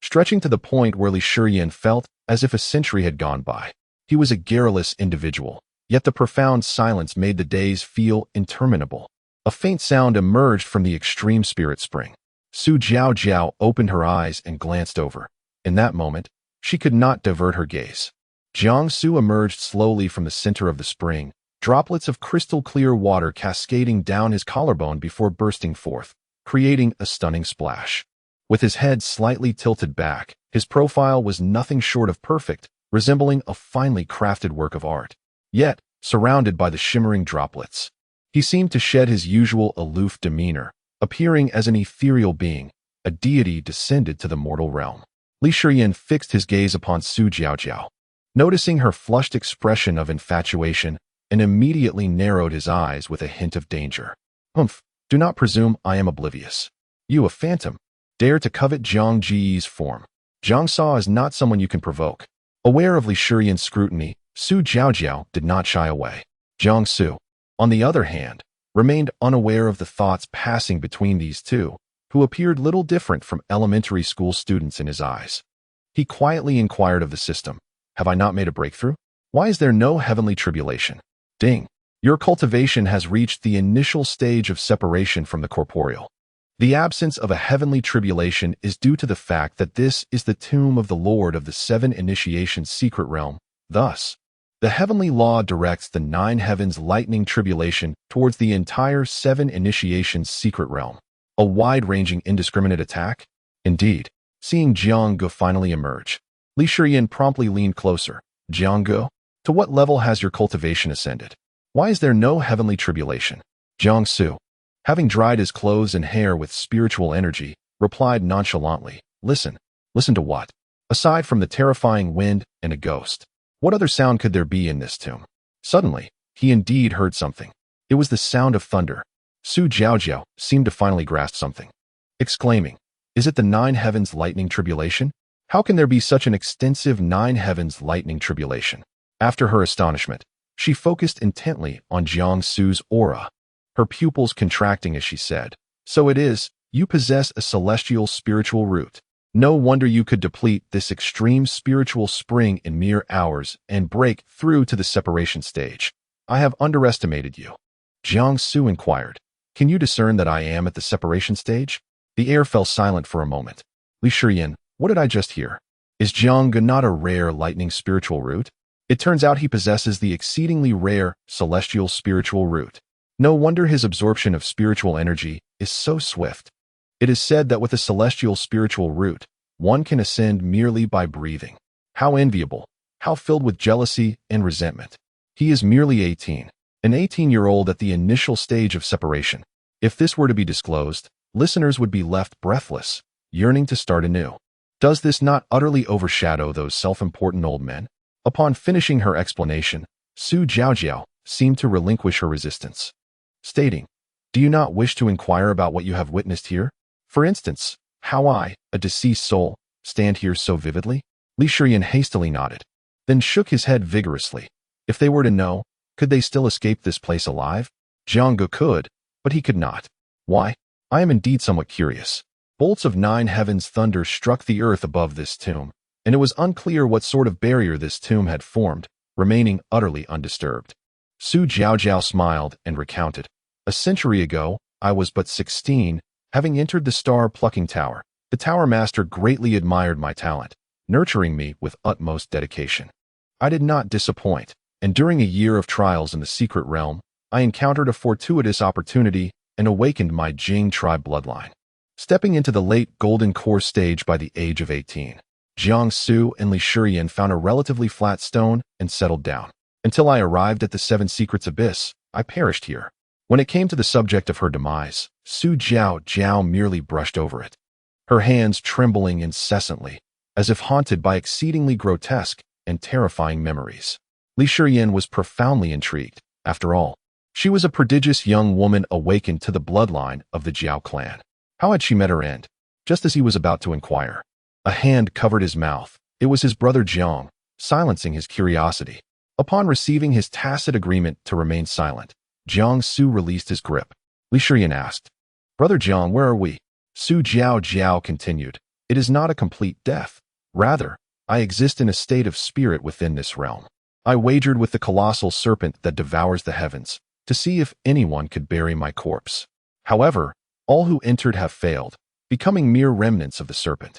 stretching to the point where Li Shiyin felt as if a century had gone by. He was a garrulous individual, yet the profound silence made the days feel interminable. A faint sound emerged from the extreme spirit spring. Su Jiao opened her eyes and glanced over. In that moment, she could not divert her gaze. Jiang Su emerged slowly from the center of the spring, droplets of crystal-clear water cascading down his collarbone before bursting forth, creating a stunning splash. With his head slightly tilted back, his profile was nothing short of perfect, resembling a finely crafted work of art. Yet, surrounded by the shimmering droplets, he seemed to shed his usual aloof demeanor, appearing as an ethereal being, a deity descended to the mortal realm. Li Shiyin fixed his gaze upon Su Jiao, noticing her flushed expression of infatuation, and immediately narrowed his eyes with a hint of danger. Humph, do not presume I am oblivious. You, a phantom, dare to covet Jiang Ji's form. Jiang Sa is not someone you can provoke. Aware of Li Shiyin's scrutiny, Su Jiao did not shy away. Jiang Su, on the other hand, remained unaware of the thoughts passing between these two, who appeared little different from elementary school students in his eyes. He quietly inquired of the system, Have I not made a breakthrough? Why is there no heavenly tribulation? Ding. Your cultivation has reached the initial stage of separation from the corporeal. The absence of a heavenly tribulation is due to the fact that this is the tomb of the Lord of the seven initiations secret realm. Thus, the heavenly law directs the nine heavens lightning tribulation towards the entire seven initiations secret realm. A wide-ranging indiscriminate attack? Indeed. Seeing Jianggu finally emerge, Li Shiyan promptly leaned closer. Jianggu, to what level has your cultivation ascended? Why is there no heavenly tribulation? Jiangsu, having dried his clothes and hair with spiritual energy, replied nonchalantly, Listen to what? Aside from the terrifying wind and a ghost, what other sound could there be in this tomb? Suddenly, he indeed heard something. It was the sound of thunder. Su Jiaojiao seemed to finally grasp something, exclaiming, Is it the nine heavens lightning tribulation? How can there be such an extensive nine heavens lightning tribulation? After her astonishment, she focused intently on Jiangsu's aura, her pupils contracting as she said, So it is, you possess a celestial spiritual root. No wonder you could deplete this extreme spiritual spring in mere hours and break through to the separation stage. I have underestimated you. Jiangsu inquired, Can you discern that I am at the separation stage? The air fell silent for a moment. Li Shiyan, what did I just hear? Is Jianggu not a rare lightning spiritual root? It turns out he possesses the exceedingly rare celestial spiritual root. No wonder his absorption of spiritual energy is so swift. It is said that with a celestial spiritual root, one can ascend merely by breathing. How enviable, how filled with jealousy and resentment. He is merely 18, an 18-year-old at the initial stage of separation. If this were to be disclosed, listeners would be left breathless, yearning to start anew. Does this not utterly overshadow those self-important old men? Upon finishing her explanation, Su Jiaojiao seemed to relinquish her resistance, stating, Do you not wish to inquire about what you have witnessed here? For instance, how I, a deceased soul, stand here so vividly? Li Shiyan hastily nodded, then shook his head vigorously. If they were to know, could they still escape this place alive? Jianggu could, but he could not. Why? I am indeed somewhat curious. Bolts of nine heavens thunder struck the earth above this tomb, and it was unclear what sort of barrier this tomb had formed, remaining utterly undisturbed. Su Jiaojiao smiled and recounted, A century ago, I was but 16, having entered the star-plucking tower. The tower master greatly admired my talent, nurturing me with utmost dedication. I did not disappoint, and during a year of trials in the secret realm, I encountered a fortuitous opportunity and awakened my Jing tribe bloodline. Stepping into the late golden core stage by the age of 18, Jiangsu and Li Shiyan found a relatively flat stone and settled down. Until I arrived at the Seven Secrets Abyss, I perished here. When it came to the subject of her demise, Su Jiaojiao merely brushed over it, her hands trembling incessantly, as if haunted by exceedingly grotesque and terrifying memories. Li Shiyan was profoundly intrigued. After all, she was a prodigious young woman awakened to the bloodline of the Jiao clan. How had she met her end? Just as he was about to inquire, a hand covered his mouth. It was his brother Jiang, silencing his curiosity. Upon receiving his tacit agreement to remain silent, Jiangsu released his grip. Li Shiyan asked, Brother Jiang, where are we? Su Jiaojiao continued, It is not a complete death. Rather, I exist in a state of spirit within this realm. I wagered with the colossal serpent that devours the heavens to see if anyone could bury my corpse. However, all who entered have failed, becoming mere remnants of the serpent.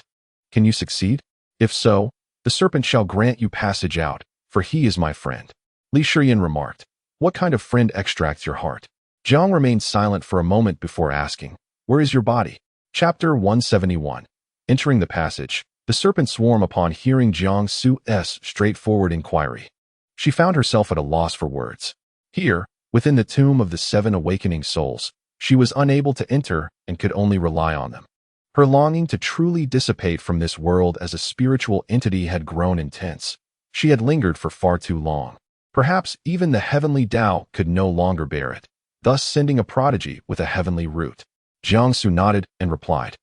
Can you succeed? If so, the serpent shall grant you passage out, for he is my friend. Li Shiyan remarked, What kind of friend extracts your heart? Jiang remained silent for a moment before asking, Where is your body? Chapter 171. Entering the passage, the serpent swarm upon hearing Jiang Su's straightforward inquiry. She found herself at a loss for words. Here, within the tomb of the seven awakening souls, she was unable to enter and could only rely on them. Her longing to truly dissipate from this world as a spiritual entity had grown intense. She had lingered for far too long. Perhaps even the heavenly Tao could no longer bear it, thus sending a prodigy with a heavenly root. Jiangsu nodded and replied,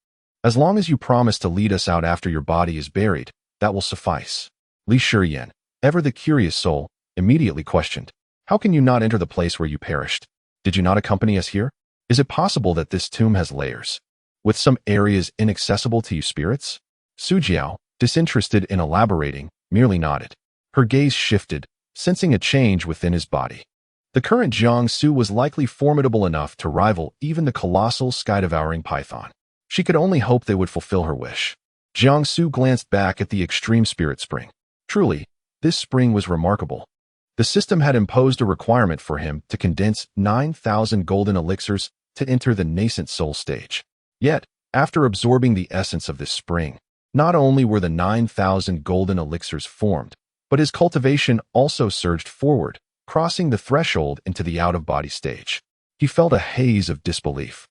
As long as you promise to lead us out after your body is buried, that will suffice. Li Shiyan, ever the curious soul, immediately questioned, How can you not enter the place where you perished? Did you not accompany us here? Is it possible that this tomb has layers, with some areas inaccessible to you spirits? Su Jiao, disinterested in elaborating, merely nodded. Her gaze shifted, sensing a change within his body. The current Jiangsu was likely formidable enough to rival even the colossal sky-devouring python. She could only hope they would fulfill her wish. Jiangsu glanced back at the extreme spirit spring. Truly, this spring was remarkable. The system had imposed a requirement for him to condense 9,000 golden elixirs to enter the nascent soul stage. Yet, after absorbing the essence of this spring, not only were the 9,000 golden elixirs formed, but his cultivation also surged forward, crossing the threshold into the out-of-body stage. He felt a haze of disbelief.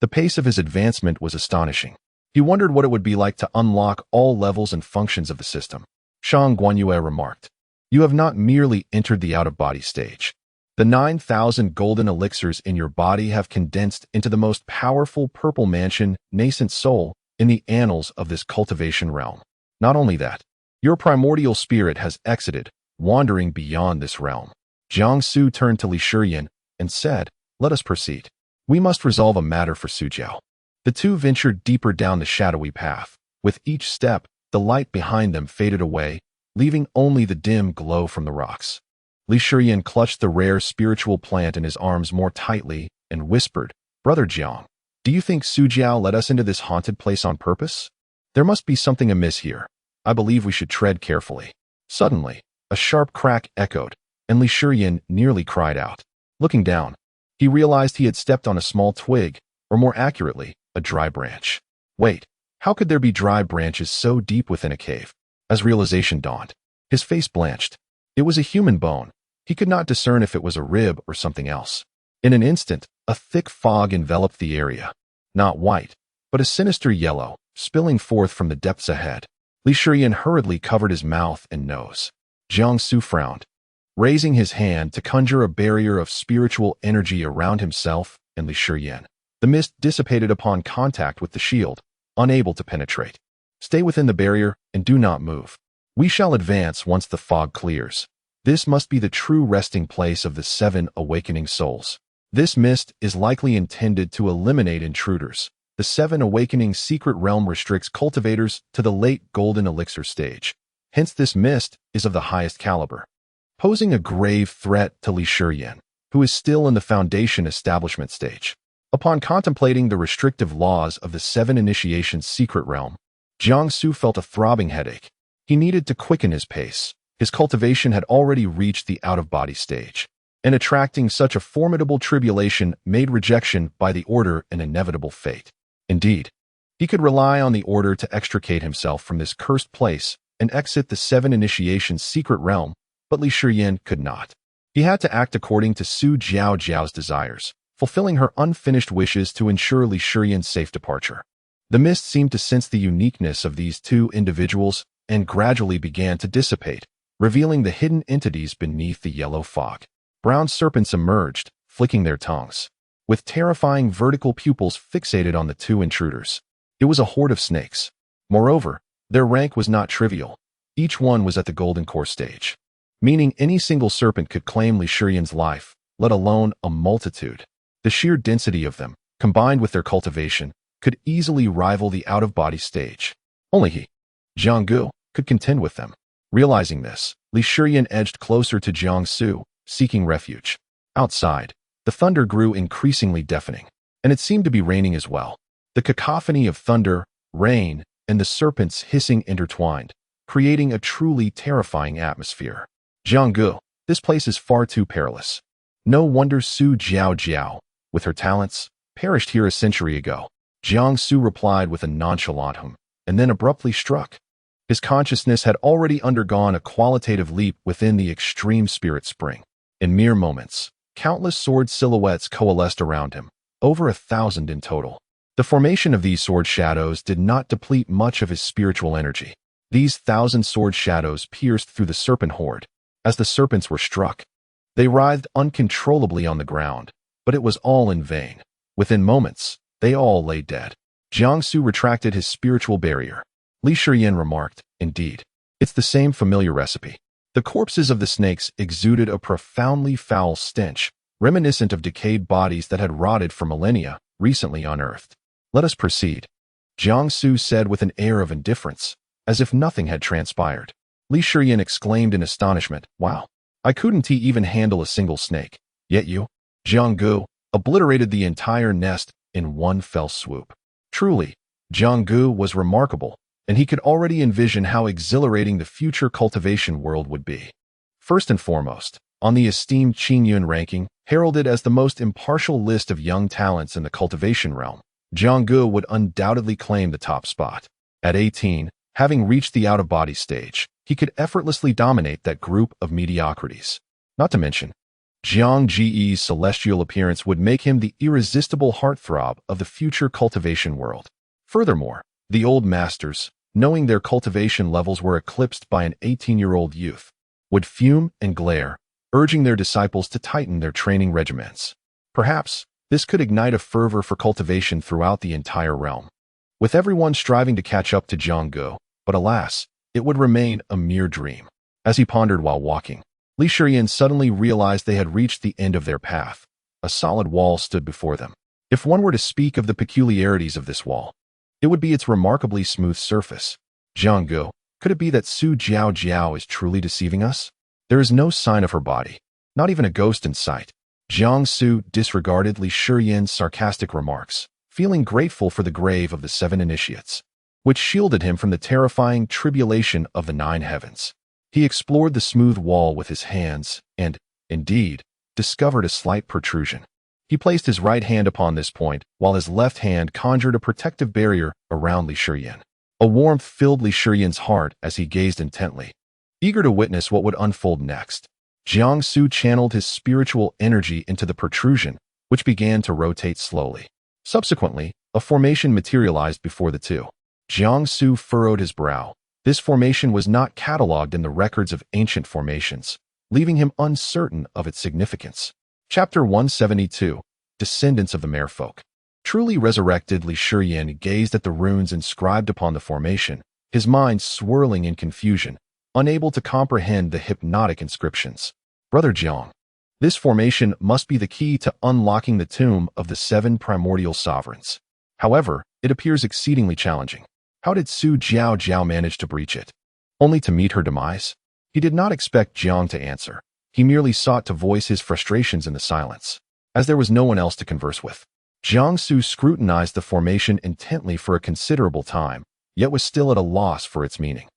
The pace of his advancement was astonishing. He wondered what it would be like to unlock all levels and functions of the system. Shang Guanyue remarked, "You have not merely entered the out-of-body stage. The 9,000 golden elixirs in your body have condensed into the most powerful purple mansion, nascent soul, in the annals of this cultivation realm. Not only that, your primordial spirit has exited, wandering beyond this realm." Jiangsu turned to Li Shiyan and said, "Let us proceed. We must resolve a matter for Sujiao." The two ventured deeper down the shadowy path. With each step, the light behind them faded away, leaving only the dim glow from the rocks. Li Shiyan clutched the rare spiritual plant in his arms more tightly and whispered, "Brother Jiang, do you think Sujiao led us into this haunted place on purpose? There must be something amiss here. I believe we should tread carefully." Suddenly, a sharp crack echoed, and Li Shiyan nearly cried out. Looking down, he realized he had stepped on a small twig, or more accurately, a dry branch. Wait, how could there be dry branches so deep within a cave? As realization dawned, his face blanched. It was a human bone. He could not discern if it was a rib or something else. In an instant, a thick fog enveloped the area. Not white, but a sinister yellow, spilling forth from the depths ahead. Li Shiyan hurriedly covered his mouth and nose. Jiangsu frowned, raising his hand to conjure a barrier of spiritual energy around himself and Li Shiyan. The mist dissipated upon contact with the shield, unable to penetrate. "Stay within the barrier and do not move. We shall advance once the fog clears. This must be the true resting place of the 7 awakening souls. This mist is likely intended to eliminate intruders. The 7 awakening secret realm restricts cultivators to the late golden elixir stage. Hence this mist is of the highest caliber, posing a grave threat to Li Shiyan, who is still in the foundation establishment stage." Upon contemplating the restrictive laws of the 7 initiation's secret realm, Jiangsu felt a throbbing headache. He needed to quicken his pace. His cultivation had already reached the out-of-body stage, and attracting such a formidable tribulation made rejection by the order an inevitable fate. Indeed, he could rely on the order to extricate himself from this cursed place and exit the 7 initiation's secret realm, but Li Shiyan could not. He had to act according to Su Jiao's desires, fulfilling her unfinished wishes to ensure Li Shiyan's safe departure. The mist seemed to sense the uniqueness of these two individuals and gradually began to dissipate, revealing the hidden entities beneath the yellow fog. Brown serpents emerged, flicking their tongues, with terrifying vertical pupils fixated on the two intruders. It was a horde of snakes. Moreover, their rank was not trivial. Each one was at the golden core stage, meaning any single serpent could claim Li Shiyan's life, let alone a multitude. The sheer density of them, combined with their cultivation, could easily rival the out-of-body stage. Only he, Jianggu, could contend with them. Realizing this, Li Shiyan edged closer to Jiangsu, seeking refuge. Outside, the thunder grew increasingly deafening, and it seemed to be raining as well. The cacophony of thunder, rain, and the serpents hissing intertwined, creating a truly terrifying atmosphere. Jianggu, this place is far too perilous. No wonder Su Jiao, with her talents, perished here a century ago. Jiangsu replied with a nonchalant hum, and then abruptly struck. His consciousness had already undergone a qualitative leap within the extreme spirit spring. In mere moments, countless sword silhouettes coalesced around him, over 1,000 in total. The formation of these sword shadows did not deplete much of his spiritual energy. These 1,000 sword shadows pierced through the serpent horde. As the serpents were struck, they writhed uncontrollably on the ground, but it was all in vain. Within moments, they all lay dead. Jiangsu retracted his spiritual barrier. Li Shiyan remarked, "Indeed, it's the same familiar recipe." The corpses of the snakes exuded a profoundly foul stench, reminiscent of decayed bodies that had rotted for millennia, recently unearthed. "Let us proceed," Jiangsu said with an air of indifference, as if nothing had transpired. Li Shiyin exclaimed in astonishment. Wow, I couldn't even handle a single snake. Yet you, Jiang Gu, obliterated the entire nest in one fell swoop. Truly, Jiang Gu was remarkable, and he could already envision how exhilarating the future cultivation world would be. First and foremost, on the esteemed Qingyun ranking, heralded as the most impartial list of young talents in the cultivation realm, Jiang Gu would undoubtedly claim the top spot. At 18, having reached the out-of-body stage, he could effortlessly dominate that group of mediocrities. Not to mention, Jiang Ji's celestial appearance would make him the irresistible heartthrob of the future cultivation world. Furthermore, the old masters, knowing their cultivation levels were eclipsed by an 18-year-old youth, would fume and glare, urging their disciples to tighten their training regimens. Perhaps, this could ignite a fervor for cultivation throughout the entire realm, with everyone striving to catch up to Jiang Gu, but alas, it would remain a mere dream. As he pondered while walking, Li Shiyin suddenly realized they had reached the end of their path. A solid wall stood before them. If one were to speak of the peculiarities of this wall, it would be its remarkably smooth surface. Jiang Gu, could it be that Su Jiao Jiao is truly deceiving us? There is no sign of her body, not even a ghost in sight. Jiang Su disregarded Li Shiyin's sarcastic remarks, feeling grateful for the grave of the 7 initiates, which shielded him from the terrifying tribulation of the 9 heavens. He explored the smooth wall with his hands and, indeed, discovered a slight protrusion. He placed his right hand upon this point, while his left hand conjured a protective barrier around Li Shiyin. A warmth filled Li Shiyin's heart as he gazed intently, eager to witness what would unfold next. Jiang Su channeled his spiritual energy into the protrusion, which began to rotate slowly. Subsequently, a formation materialized before the two. Jiang Su furrowed his brow. This formation was not catalogued in the records of ancient formations, leaving him uncertain of its significance. Chapter 172, Descendants of the Merfolk. Truly resurrected, Li Shiyin gazed at the runes inscribed upon the formation, his mind swirling in confusion, unable to comprehend the hypnotic inscriptions. Brother Jiang, this formation must be the key to unlocking the tomb of the 7 primordial sovereigns. However, it appears exceedingly challenging. How did Su Jiao Jiao manage to breach it? Only to meet her demise? He did not expect Jiang to answer. He merely sought to voice his frustrations in the silence. As there was no one else to converse with, Jiang Su scrutinized the formation intently for a considerable time, yet was still at a loss for its meaning.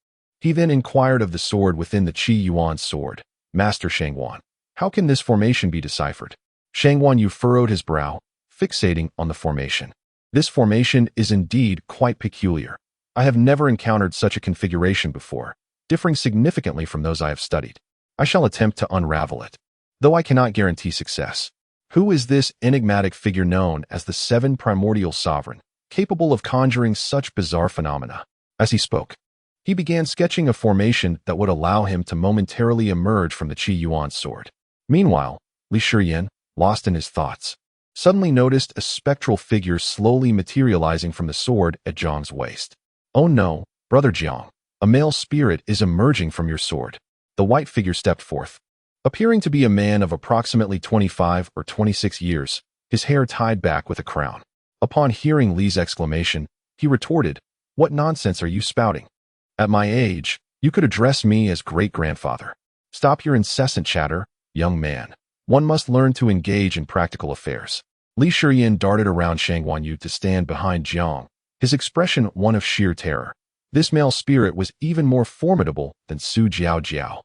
He then inquired of the sword within the Qi Yuan sword, Master Shangwan, how can this formation be deciphered? Shangwan Yu furrowed his brow, fixating on the formation. This formation is indeed quite peculiar. I have never encountered such a configuration before, differing significantly from those I have studied. I shall attempt to unravel it, though I cannot guarantee success. Who is this enigmatic figure known as the 7 primordial sovereign, capable of conjuring such bizarre phenomena? As he spoke, he began sketching a formation that would allow him to momentarily emerge from the Qi Yuan sword. Meanwhile, Li Shiyin, lost in his thoughts, suddenly noticed a spectral figure slowly materializing from the sword at Jiang's waist. Oh no, Brother Jiang, a male spirit is emerging from your sword. The white figure stepped forth, appearing to be a man of approximately 25 or 26 years, his hair tied back with a crown. Upon hearing Li's exclamation, he retorted, "What nonsense are you spouting? At my age, you could address me as great-grandfather. Stop your incessant chatter, young man. One must learn to engage in practical affairs." Li Shiyin darted around Shangwan Yu to stand behind Jiang, his expression one of sheer terror. This male spirit was even more formidable than Su Jiao Jiao,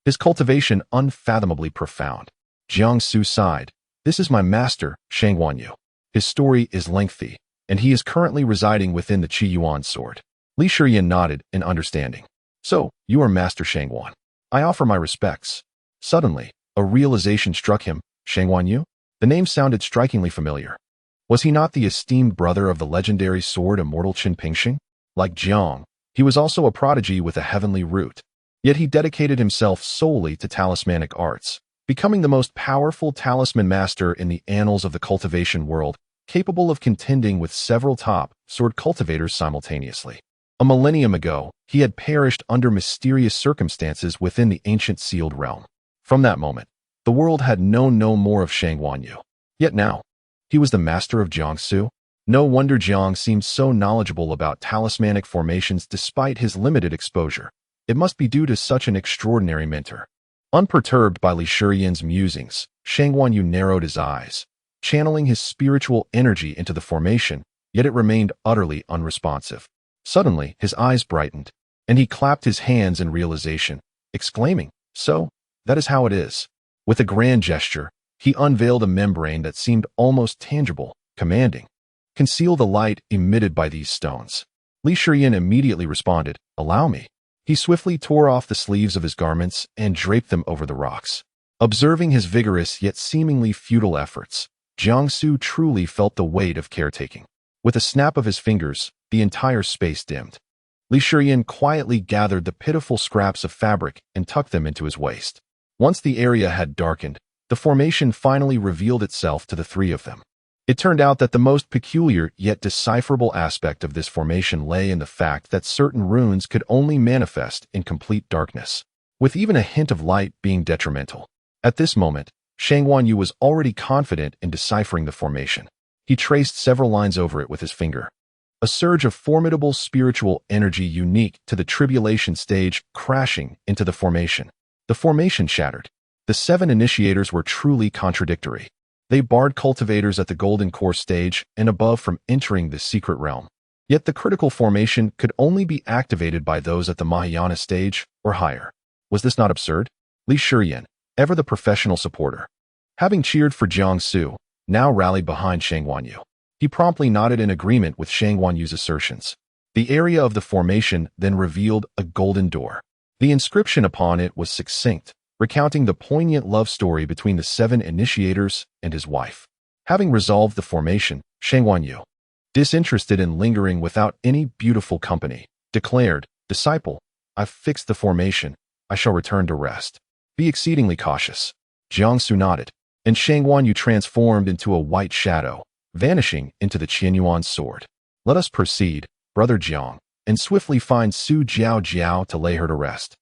his cultivation unfathomably profound. Jiang Su sighed. "This is my master, Shangwan Yu. His story is lengthy, and he is currently residing within the Qi Yuan sword." Li Shiyin nodded in understanding. "So, you are Master Shangwan. I offer my respects." Suddenly, a realization struck him. Shangwan Yu? The name sounded strikingly familiar. Was he not the esteemed brother of the legendary sword immortal Qin Pingxing? Like Jiang, he was also a prodigy with a heavenly root. Yet he dedicated himself solely to talismanic arts, becoming the most powerful talisman master in the annals of the cultivation world, capable of contending with several top sword cultivators simultaneously. A millennium ago, he had perished under mysterious circumstances within the ancient sealed realm. From that moment, the world had known no more of Shangwan Yu. Yet now, he was the master of Jiangsu. No wonder Jiang seemed so knowledgeable about talismanic formations despite his limited exposure. It must be due to such an extraordinary mentor. Unperturbed by Li Shiyan's musings, Shang Wanyu narrowed his eyes, channeling his spiritual energy into the formation, yet it remained utterly unresponsive. Suddenly, his eyes brightened, and he clapped his hands in realization, exclaiming, "So, that is how it is." With a grand gesture, he unveiled a membrane that seemed almost tangible, commanding, "Conceal the light emitted by these stones." Li Shiyan immediately responded, "Allow me." He swiftly tore off the sleeves of his garments and draped them over the rocks. Observing his vigorous yet seemingly futile efforts, Jiangsu truly felt the weight of caretaking. With a snap of his fingers, the entire space dimmed. Li Shiyan quietly gathered the pitiful scraps of fabric and tucked them into his waist. Once the area had darkened, the formation finally revealed itself to the three of them. It turned out that the most peculiar yet decipherable aspect of this formation lay in the fact that certain runes could only manifest in complete darkness, with even a hint of light being detrimental. At this moment, Shang Wanyu was already confident in deciphering the formation. He traced several lines over it with his finger. A surge of formidable spiritual energy unique to the tribulation stage crashing into the formation. The formation shattered. The 7 initiators were truly contradictory. They barred cultivators at the Golden Core stage and above from entering the secret realm. Yet the critical formation could only be activated by those at the Mahayana stage or higher. Was this not absurd? Li Shiyan, ever the professional supporter, having cheered for Jiangsu, now rallied behind Shang Wanyu. He promptly nodded in agreement with Shang Wanyu's assertions. The area of the formation then revealed a golden door. The inscription upon it was succinct, recounting the poignant love story between the 7 initiators and his wife. Having resolved the formation, Shang Wanyu, disinterested in lingering without any beautiful company, declared, "Disciple, I've fixed the formation. I shall return to rest. Be exceedingly cautious." Jiangsu nodded, and Shang Wanyu transformed into a white shadow, vanishing into the Qianyuan sword. "Let us proceed, brother Jiang, and swiftly find Su Jiao Jiao to lay her to rest."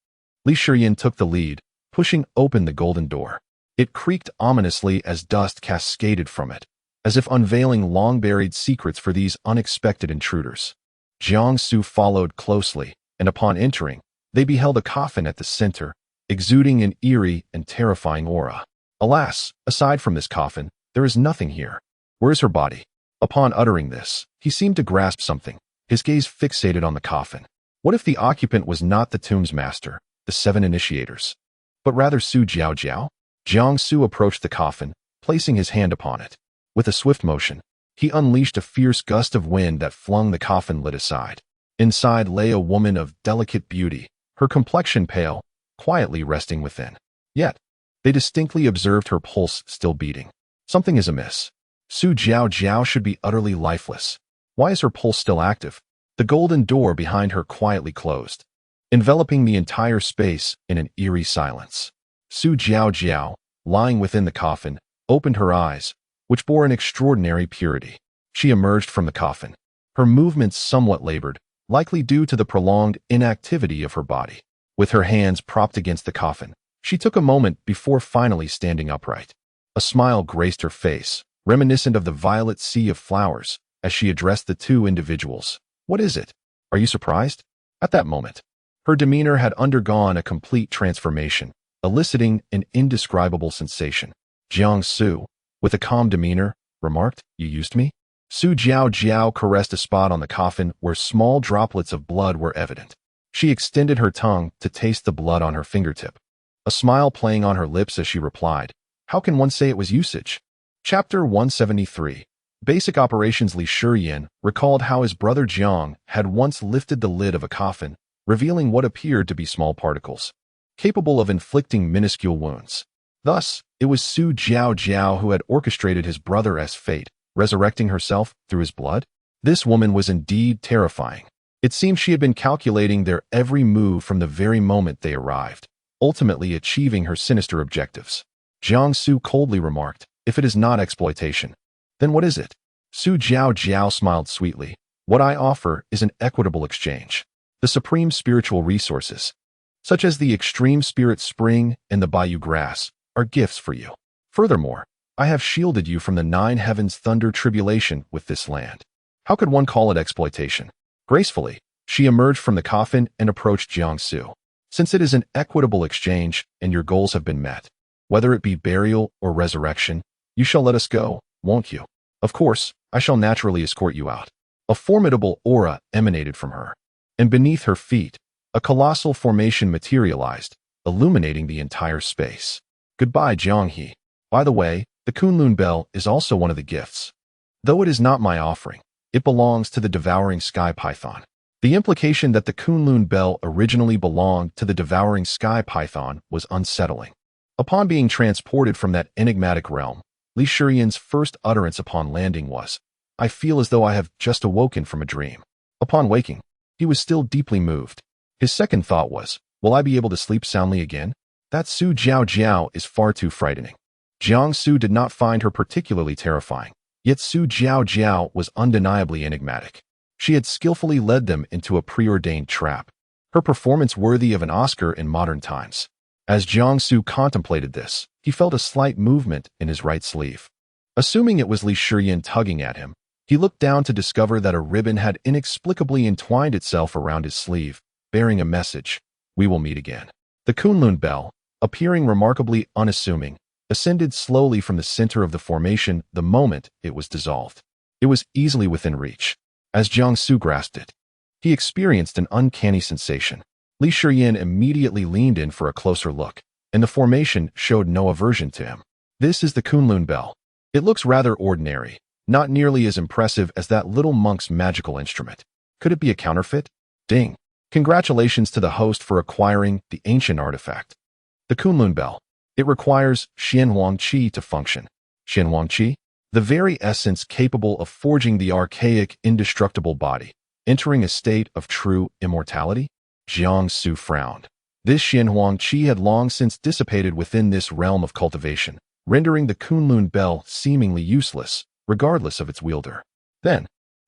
Li Shiyan took the lead, pushing open the golden door. It creaked ominously as dust cascaded from it, as if unveiling long-buried secrets for these unexpected intruders. Jiangsu followed closely, and upon entering, they beheld a coffin at the center, exuding an eerie and terrifying aura. Alas, aside from this coffin, there is nothing here. Where is her body? Upon uttering this, he seemed to grasp something, his gaze fixated on the coffin. What if the occupant was not the tomb's master, the 7 initiators, but rather Su Jiao Jiao? Jiangsu approached the coffin, placing his hand upon it. With a swift motion, he unleashed a fierce gust of wind that flung the coffin lid aside. Inside lay a woman of delicate beauty, her complexion pale, quietly resting within. Yet, they distinctly observed her pulse still beating. Something is amiss. Su Jiao Jiao should be utterly lifeless. Why is her pulse still active? The golden door behind her quietly closed, enveloping the entire space in an eerie silence. Su Jiao Jiao, lying within the coffin, opened her eyes, which bore an extraordinary purity. She emerged from the coffin, her movements somewhat labored, likely due to the prolonged inactivity of her body. With her hands propped against the coffin, she took a moment before finally standing upright. A smile graced her face, reminiscent of the violet sea of flowers, as she addressed the 2 individuals. "What is it? Are you surprised?" At that moment, her demeanor had undergone a complete transformation, eliciting an indescribable sensation. Jiangsu, with a calm demeanor, remarked, "You used me?" Su Jiao Jiao caressed a spot on the coffin where small droplets of blood were evident. She extended her tongue to taste the blood on her fingertip, a smile playing on her lips as she replied, "How can one say it was usage?" Chapter 173. Basic Operations. Li Shiyan recalled how his brother Jiang had once lifted the lid of a coffin, revealing what appeared to be small particles, capable of inflicting minuscule wounds. Thus, it was Su Jiao Jiao who had orchestrated his brother's fate, resurrecting herself through his blood. This woman was indeed terrifying. It seemed she had been calculating their every move from the very moment they arrived, ultimately achieving her sinister objectives. Jiangsu coldly remarked, "If it is not exploitation, then what is it?" Su Jiao Jiao smiled sweetly. "What I offer is an equitable exchange. The supreme spiritual resources, such as the extreme spirit spring and the bayou grass, are gifts for you. Furthermore, I have shielded you from the 9 heavens thunder tribulation with this land. How could one call it exploitation?" Gracefully, she emerged from the coffin and approached Jiangsu. Since it is an equitable exchange and your goals have been met, whether it be burial or resurrection, you shall let us go, won't you? Of course, I shall naturally escort you out. A formidable aura emanated from her, and beneath her feet, a colossal formation materialized, illuminating the entire space. Goodbye, Jianghe. By the way, the Kunlun Bell is also one of the gifts. Though it is not my offering, it belongs to the devouring sky python. The implication that the Kunlun Bell originally belonged to the devouring sky python was unsettling. Upon being transported from that enigmatic realm, Li Shiyan's first utterance upon landing was, "I feel as though I have just awoken from a dream." Upon waking, he was still deeply moved. His second thought was, will I be able to sleep soundly again? That Su Jiao Jiao is far too frightening. Jiang Su did not find her particularly terrifying, yet Su Jiao Jiao was undeniably enigmatic. She had skillfully led them into a preordained trap, her performance worthy of an Oscar in modern times. As Jiang Su contemplated this, he felt a slight movement in his right sleeve. Assuming it was Li Shiyan tugging at him, he looked down to discover that a ribbon had inexplicably entwined itself around his sleeve, bearing a message, "We will meet again." The Kunlun Bell, appearing remarkably unassuming, ascended slowly from the center of the formation the moment it was dissolved. It was easily within reach. As Jiang Su grasped it, he experienced an uncanny sensation. Li Shiyan immediately leaned in for a closer look, and the formation showed no aversion to him. This is the Kunlun Bell. It looks rather ordinary, not nearly as impressive as that little monk's magical instrument. Could it be a counterfeit? Ding. Congratulations to the host for acquiring the ancient artifact. The Kunlun Bell. It requires Xianhuang Qi to function. Xianhuang Qi? The very essence capable of forging the archaic, indestructible body, entering a state of true immortality? Jiang Su frowned. This Xianhuang Qi had long since dissipated within this realm of cultivation, rendering the Kunlun Bell seemingly useless, regardless of its wielder. Then,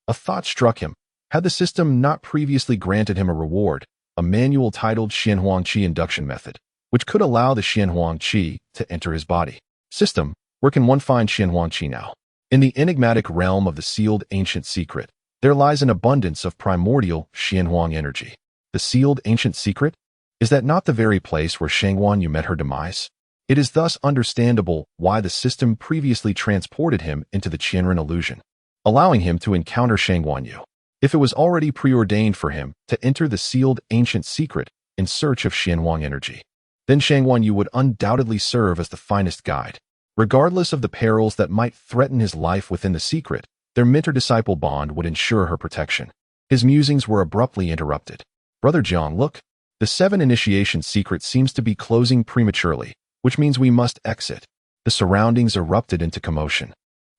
a thought struck him. Had the system not previously granted him a reward, a manual titled Xianhuang Qi Induction Method, which could allow the Xianhuang Qi to enter his body? System, where can one find Xianhuang Qi now? In the enigmatic realm of the sealed ancient secret, there lies an abundance of primordial Xianhuang energy. The sealed ancient secret? Is that not the very place where Shangwan Yu met her demise? It is thus understandable why the system previously transported him into the Qianren illusion, allowing him to encounter Shangwan Yu. If it was already preordained for him to enter the sealed ancient secret in search of Xianhuang energy, then Shangwan Yu would undoubtedly serve as the finest guide. Regardless of the perils that might threaten his life within the secret, their mentor-disciple bond would ensure her protection. His musings were abruptly interrupted. "Brother Jiang, look. The 7 initiation secret seems to be closing prematurely, which means we must exit." The surroundings erupted into commotion,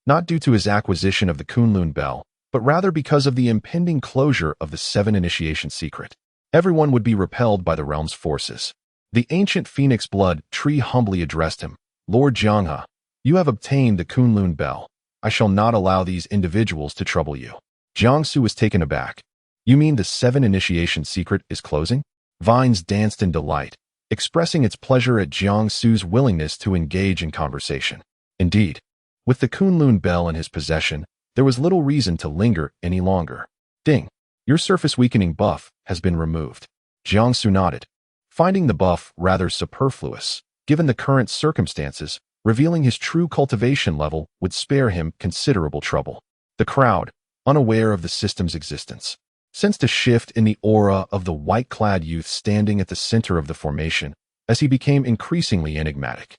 not due to his acquisition of the Kunlun Bell, but rather because of the impending closure of the 7 initiation secret. Everyone would be repelled by the realm's forces. The ancient phoenix blood tree humbly addressed him. "Lord Jianghe, you have obtained the Kunlun Bell. I shall not allow these individuals to trouble you." Jiang Su was taken aback. "You mean the 7 initiation secret is closing?" Vines danced in delight, expressing its pleasure at Jiang Su's willingness to engage in conversation. Indeed, with the Kunlun Bell in his possession, there was little reason to linger any longer. "Ding, your surface weakening buff has been removed." Jiang Su nodded, finding the buff rather superfluous, given the current circumstances. Revealing his true cultivation level would spare him considerable trouble. The crowd, unaware of the system's existence, sensed a shift in the aura of the white-clad youth standing at the center of the formation as he became increasingly enigmatic.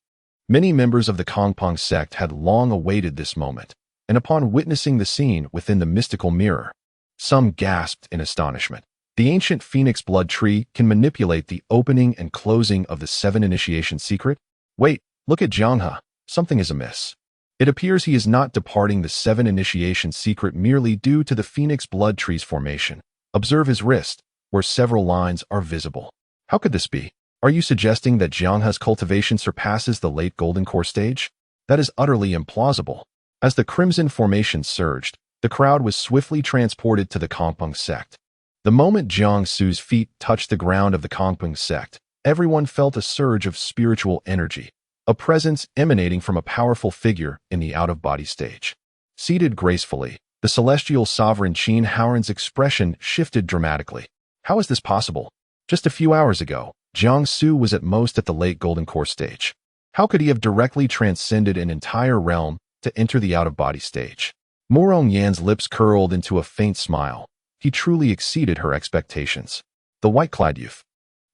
Many members of the Kongpong sect had long awaited this moment, and upon witnessing the scene within the mystical mirror, some gasped in astonishment. The ancient phoenix blood tree can manipulate the opening and closing of the 7 initiation secret? Wait, look at Jianghe. Something is amiss. It appears he is not departing the 7 initiation secret merely due to the phoenix blood tree's formation. Observe his wrist, where several lines are visible. How could this be? Are you suggesting that Jianghe's cultivation surpasses the late Golden Core stage? That is utterly implausible. As the crimson formation surged, the crowd was swiftly transported to the Kongpong sect. The moment Jiang Su's feet touched the ground of the Kongpong sect, everyone felt a surge of spiritual energy, a presence emanating from a powerful figure in the out-of-body stage. Seated gracefully, the celestial sovereign Qin Haoran's expression shifted dramatically. How is this possible? Just a few hours ago, Jiangsu was at most at the late Golden Core stage. How could he have directly transcended an entire realm to enter the out-of-body stage? Morong Yan's lips curled into a faint smile. He truly exceeded her expectations. The white-clad youth,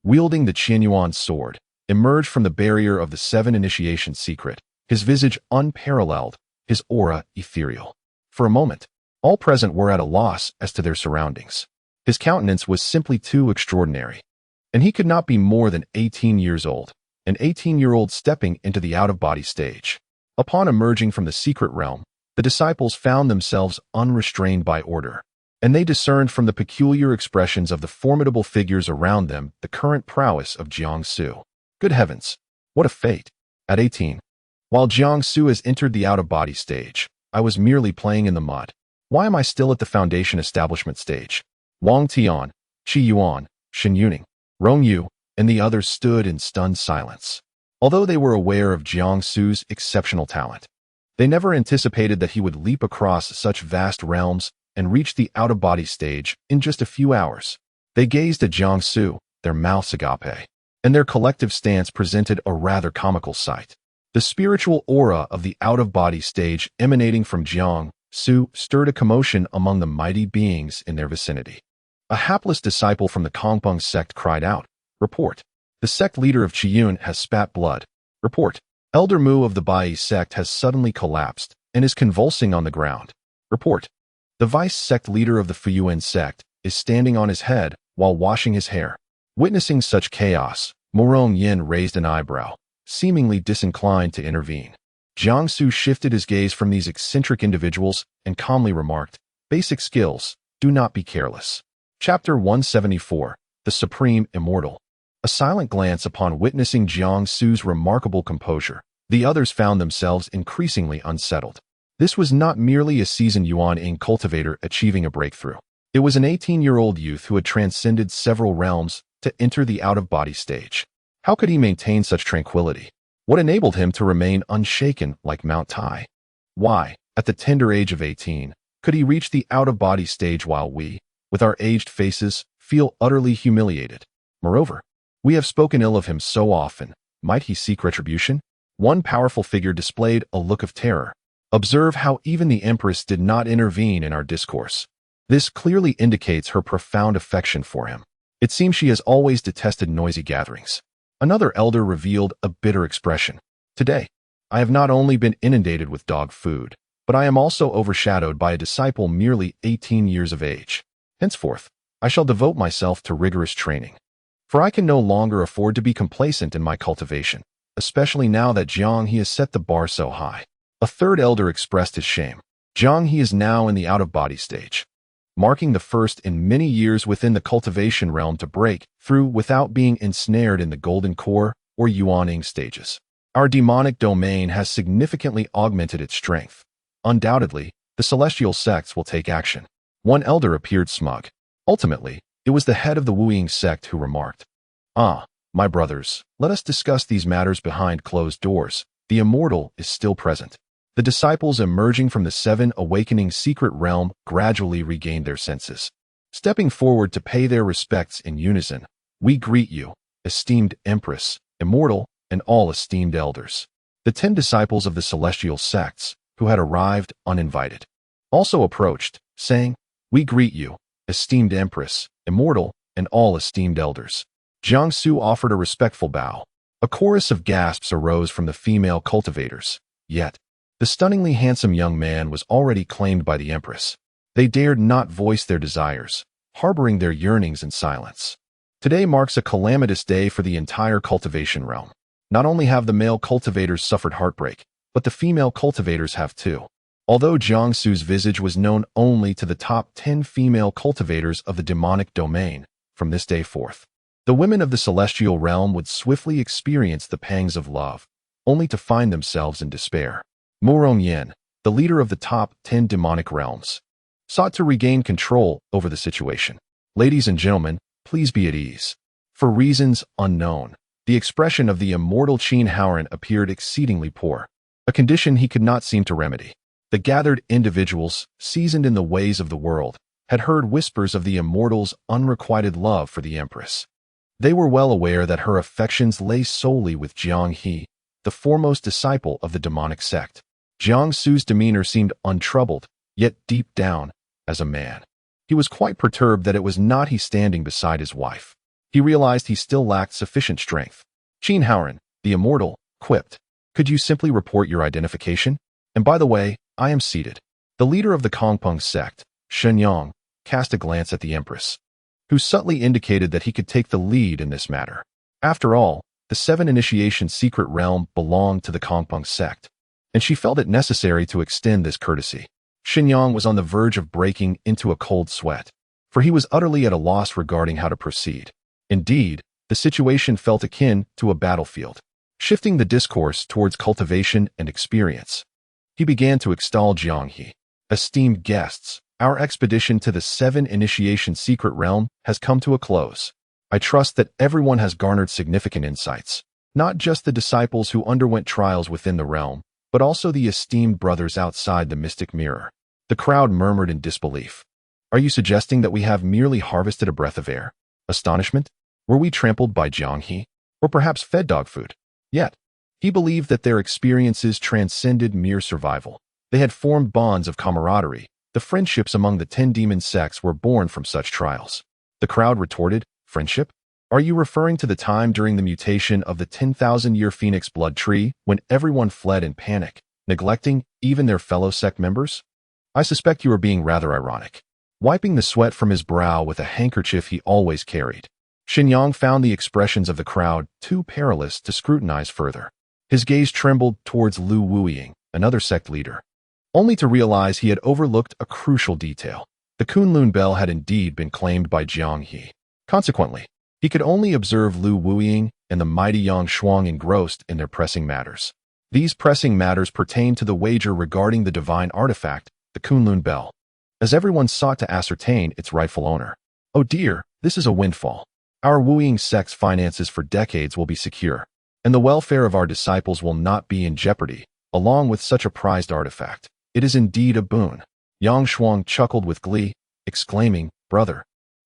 wielding the Qianyuan sword, emerged from the barrier of the 7 initiation secret, his visage unparalleled, his aura ethereal. For a moment, all present were at a loss as to their surroundings. His countenance was simply too extraordinary. And he could not be more than 18 years old, an 18-year-old stepping into the out-of-body stage. Upon emerging from the secret realm, the disciples found themselves unrestrained by order, and they discerned from the peculiar expressions of the formidable figures around them the current prowess of Jiangsu. Good heavens, what a fate! At 18, while Jiangsu has entered the out-of-body stage, I was merely playing in the mud. Why am I still at the foundation establishment stage? Wang Tian, Qi Yuan, Shen Yuning, Rong Yu, and the others stood in stunned silence. Although they were aware of Jiangsu's exceptional talent, they never anticipated that he would leap across such vast realms and reach the out-of-body stage in just a few hours. They gazed at Jiangsu, their mouths agape, and their collective stance presented a rather comical sight. The spiritual aura of the out-of-body stage emanating from Jiangsu stirred a commotion among the mighty beings in their vicinity. A hapless disciple from the Kongpeng sect cried out, "Report! The sect leader of Qiyun has spat blood. Report! Elder Mu of the Bai sect has suddenly collapsed and is convulsing on the ground. Report! The vice sect leader of the Fuyuan sect is standing on his head while washing his hair." Witnessing such chaos, Morong Yin raised an eyebrow, seemingly disinclined to intervene. Jiangsu shifted his gaze from these eccentric individuals and calmly remarked, "Basic skills, do not be careless." Chapter 174, The Supreme Immortal. A silent glance upon witnessing Jiangsu's remarkable composure, the others found themselves increasingly unsettled. This was not merely a seasoned Yuan-ing cultivator achieving a breakthrough. It was an 18-year-old youth who had transcended several realms to enter the out-of-body stage. How could he maintain such tranquility? What enabled him to remain unshaken like Mount Tai? Why, at the tender age of 18, could he reach the out-of-body stage while we, with our aged faces, feel utterly humiliated? Moreover, we have spoken ill of him so often. Might he seek retribution? One powerful figure displayed a look of terror. Observe how even the Empress did not intervene in our discourse. This clearly indicates her profound affection for him. It seems she has always detested noisy gatherings. Another elder revealed a bitter expression. Today, I have not only been inundated with dog food, but I am also overshadowed by a disciple merely 18 years of age. Henceforth, I shall devote myself to rigorous training. For I can no longer afford to be complacent in my cultivation, especially now that Jiang He has set the bar so high. A third elder expressed his shame. Jiang He is now in the out-of-body stage, marking the first in many years within the cultivation realm to break through without being ensnared in the Golden Core or Yuan-ing stages. Our demonic domain has significantly augmented its strength. Undoubtedly, the celestial sects will take action. One elder appeared smug. Ultimately, it was the head of the Wu-Ying sect who remarked, "Ah, my brothers, let us discuss these matters behind closed doors. The immortal is still present." The disciples emerging from the 7 awakening secret realm gradually regained their senses. Stepping forward to pay their respects in unison, "We greet you, esteemed Empress, immortal, and all esteemed elders." The 10 disciples of the celestial sects, who had arrived uninvited, also approached, saying, "We greet you, esteemed Empress, immortal, and all esteemed elders." Jiangsu offered a respectful bow. A chorus of gasps arose from the female cultivators. Yet, the stunningly handsome young man was already claimed by the Empress. They dared not voice their desires, harboring their yearnings in silence. Today marks a calamitous day for the entire cultivation realm. Not only have the male cultivators suffered heartbreak, but the female cultivators have too. Although Jiangsu's visage was known only to the top 10 female cultivators of the demonic domain, from this day forth, the women of the celestial realm would swiftly experience the pangs of love, only to find themselves in despair. Morong Yin, the leader of the top 10 demonic realms, sought to regain control over the situation. "Ladies and gentlemen, please be at ease." For reasons unknown, the expression of the immortal Qin Haoran appeared exceedingly poor, a condition he could not seem to remedy. The gathered individuals, seasoned in the ways of the world, had heard whispers of the immortal's unrequited love for the Empress. They were well aware that her affections lay solely with Jiang He, the foremost disciple of the demonic sect. Jiang Su's demeanor seemed untroubled, yet deep down, as a man, he was quite perturbed that it was not he standing beside his wife. He realized he still lacked sufficient strength. Qin Haoran, the immortal, quipped, "Could you simply report your identification? And by the way, I am seated." The leader of the Kongpeng sect, Shen Yang, cast a glance at the Empress, who subtly indicated that he could take the lead in this matter. After all, the 7 initiation secret realm belonged to the Kongpeng sect, and she felt it necessary to extend this courtesy. Shen Yang was on the verge of breaking into a cold sweat, for he was utterly at a loss regarding how to proceed. Indeed, the situation felt akin to a battlefield. Shifting the discourse towards cultivation and experience, he began to extol Jiang He. "Esteemed guests, our expedition to the 7 initiation secret realm has come to a close. I trust that everyone has garnered significant insights, not just the disciples who underwent trials within the realm, but also the esteemed brothers outside the mystic mirror." The crowd murmured in disbelief. "Are you suggesting that we have merely harvested a breath of air? Astonishment? Were we trampled by Jiang He? Or perhaps fed dog food?" Yet, he believed that their experiences transcended mere survival. They had formed bonds of camaraderie. The friendships among the 10 demon sects were born from such trials. The crowd retorted, "Friendship? Are you referring to the time during the mutation of the 10,000-year phoenix blood tree when everyone fled in panic, neglecting even their fellow sect members? I suspect you are being rather ironic." Wiping the sweat from his brow with a handkerchief he always carried, Shen Yang found the expressions of the crowd too perilous to scrutinize further. His gaze trembled towards Lu Wuying, another sect leader, only to realize he had overlooked a crucial detail. The Kunlun Bell had indeed been claimed by Jiang He. Consequently, he could only observe Lu Wuying and the mighty Yang Shuang engrossed in their pressing matters. These pressing matters pertained to the wager regarding the divine artifact, the Kunlun Bell, as everyone sought to ascertain its rightful owner. "Oh dear, this is a windfall. Our Wuying sect's finances for decades will be secure, and the welfare of our disciples will not be in jeopardy, along with such a prized artifact. It is indeed a boon." Yang Shuang chuckled with glee, exclaiming, "Brother,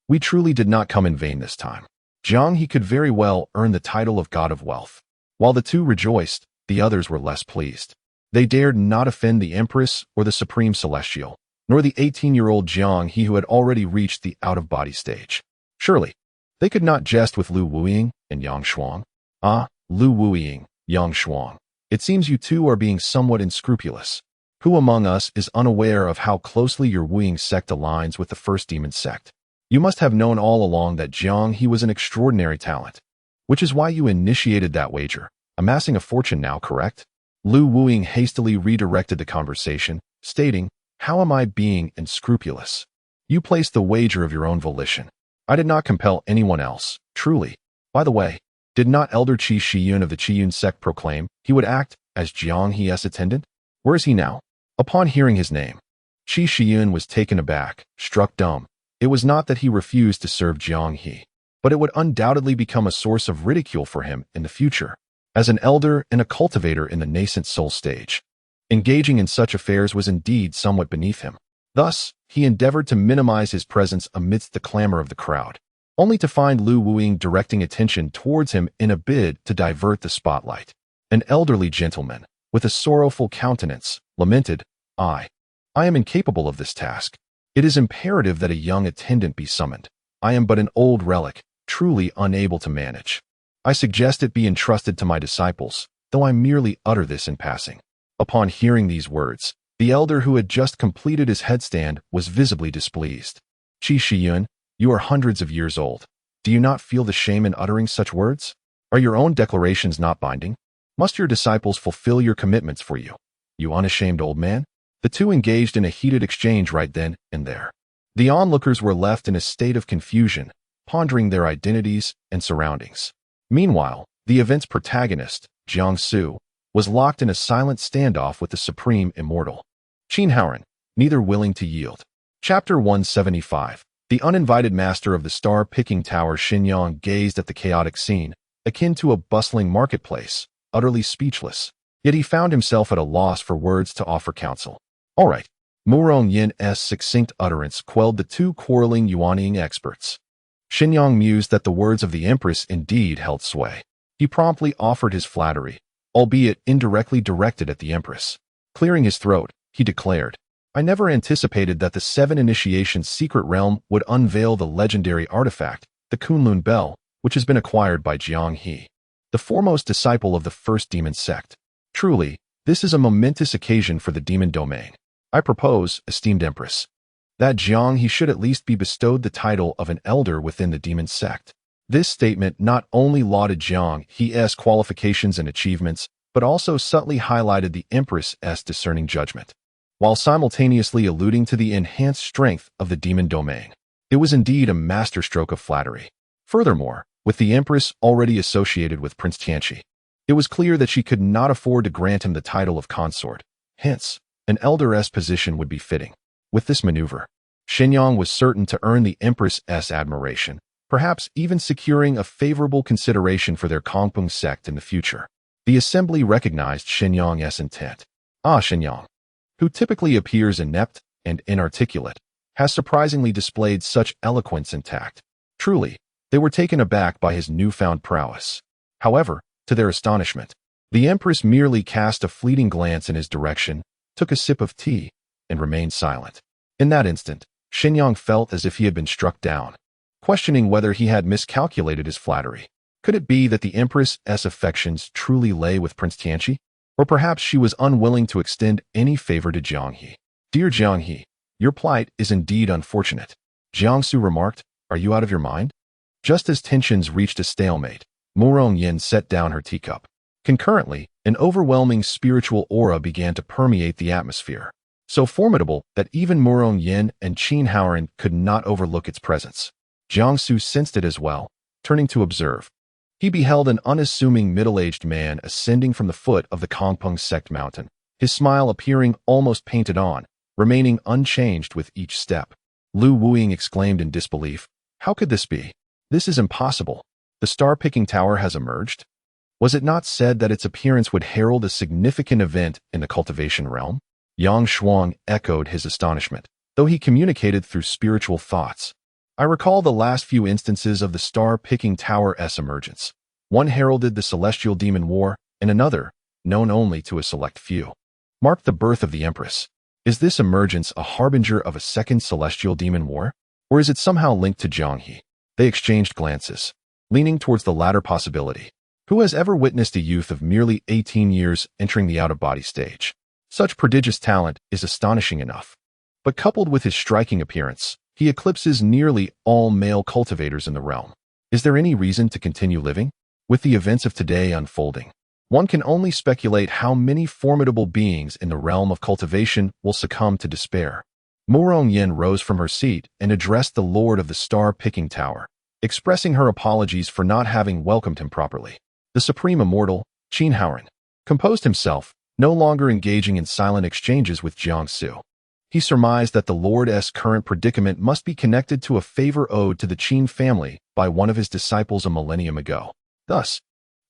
we truly did not come in vain this time. Jiang He could very well earn the title of God of Wealth." While the two rejoiced, the others were less pleased. They dared not offend the Empress or the Supreme Celestial, nor the 18-year-old Jiang He who had already reached the out-of-body stage. Surely, they could not jest with Lu Wuying and Yang Shuang. "Ah, Lu Wuying, Yang Shuang, it seems you two are being somewhat unscrupulous. Who among us is unaware of how closely your Wuying sect aligns with the first demon sect? You must have known all along that Jiang He was an extraordinary talent, which is why you initiated that wager, amassing a fortune now, correct?" Lu Wuying hastily redirected the conversation, stating, "How am I being unscrupulous? You placed the wager of your own volition. I did not compel anyone else, truly. By the way, did not Elder Qi Shiyun of the Qiyun sect proclaim he would act as Jiang He's attendant? Where is he now?" Upon hearing his name, Qi Shiyun was taken aback, struck dumb. It was not that he refused to serve Jiang He, but it would undoubtedly become a source of ridicule for him in the future, as an elder and a cultivator in the nascent soul stage. Engaging in such affairs was indeed somewhat beneath him. Thus, he endeavored to minimize his presence amidst the clamor of the crowd, only to find Lu Wuying directing attention towards him in a bid to divert the spotlight. An elderly gentleman, with a sorrowful countenance, lamented, I am incapable of this task. It is imperative that a young attendant be summoned. I am but an old relic, truly unable to manage. I suggest it be entrusted to my disciples, though I merely utter this in passing." Upon hearing these words, the elder who had just completed his headstand was visibly displeased. "Qi Shiyun, you are hundreds of years old. Do you not feel the shame in uttering such words? Are your own declarations not binding? Must your disciples fulfill your commitments for you, you unashamed old man?" The two engaged in a heated exchange right then and there. The onlookers were left in a state of confusion, pondering their identities and surroundings. Meanwhile, the event's protagonist, Jiang Su, was locked in a silent standoff with the Supreme Immortal. Qin Haoran, neither willing to yield. Chapter 175. The uninvited master of the star-picking tower Xinyang gazed at the chaotic scene, akin to a bustling marketplace, utterly speechless. Yet he found himself at a loss for words to offer counsel. "All right." Murong Yin's succinct utterance quelled the two quarreling Yuanying experts. Xinyang mused that the words of the Empress indeed held sway. He promptly offered his flattery, albeit indirectly directed at the Empress. Clearing his throat, he declared, "I never anticipated that the 7 Initiations secret realm would unveil the legendary artifact, the Kunlun Bell, which has been acquired by Jiang He, the foremost disciple of the first demon sect. Truly, this is a momentous occasion for the demon domain. I propose, esteemed Empress, that Jiang He should at least be bestowed the title of an elder within the demon sect." This statement not only lauded Jiang He's qualifications and achievements, but also subtly highlighted the Empress's discerning judgment, while simultaneously alluding to the enhanced strength of the demon domain. It was indeed a masterstroke of flattery. Furthermore, with the Empress already associated with Prince Tianqi, it was clear that she could not afford to grant him the title of consort. Hence, an elder's position would be fitting. With this maneuver, Xinyang was certain to earn the Empress's admiration, perhaps even securing a favorable consideration for their Kongpung sect in the future. The assembly recognized Xinyang's intent. Xinyang, who typically appears inept and inarticulate, has surprisingly displayed such eloquence and tact. Truly, they were taken aback by his newfound prowess. However, to their astonishment, the Empress merely cast a fleeting glance in his direction, took a sip of tea, and remained silent. In that instant, Xinyang felt as if he had been struck down, questioning whether he had miscalculated his flattery. Could it be that the Empress's affections truly lay with Prince Tianqi? Or perhaps she was unwilling to extend any favor to Jiang He. "Dear Jiang He, your plight is indeed unfortunate," Jiangsu remarked. "Are you out of your mind?" Just as tensions reached a stalemate, Murong Yin set down her teacup. Concurrently, an overwhelming spiritual aura began to permeate the atmosphere, so formidable that even Murong Yin and Qin Haoran could not overlook its presence. Jiangsu sensed it as well, turning to observe. He beheld an unassuming middle-aged man ascending from the foot of the Kongpung sect mountain, his smile appearing almost painted on, remaining unchanged with each step. Lu Wuying exclaimed in disbelief, "How could this be? This is impossible. The star-picking tower has emerged? Was it not said that its appearance would herald a significant event in the cultivation realm?" Yang Shuang echoed his astonishment, though he communicated through spiritual thoughts. "I recall the last few instances of the star-picking tower's emergence. One heralded the celestial demon war, and another, known only to a select few, marked the birth of the Empress. Is this emergence a harbinger of a second celestial demon war? Or is it somehow linked to Jiang He?" They exchanged glances, leaning towards the latter possibility. Who has ever witnessed a youth of merely 18 years entering the out-of-body stage? Such prodigious talent is astonishing enough. But coupled with his striking appearance, he eclipses nearly all male cultivators in the realm. Is there any reason to continue living? With the events of today unfolding, one can only speculate how many formidable beings in the realm of cultivation will succumb to despair. Murong Yin rose from her seat and addressed the Lord of the Star-Picking Tower, expressing her apologies for not having welcomed him properly. The Supreme Immortal, Qin Haoran, composed himself, no longer engaging in silent exchanges with Jiangsu. He surmised that the Lord's current predicament must be connected to a favor owed to the Qin family by one of his disciples a millennium ago. Thus,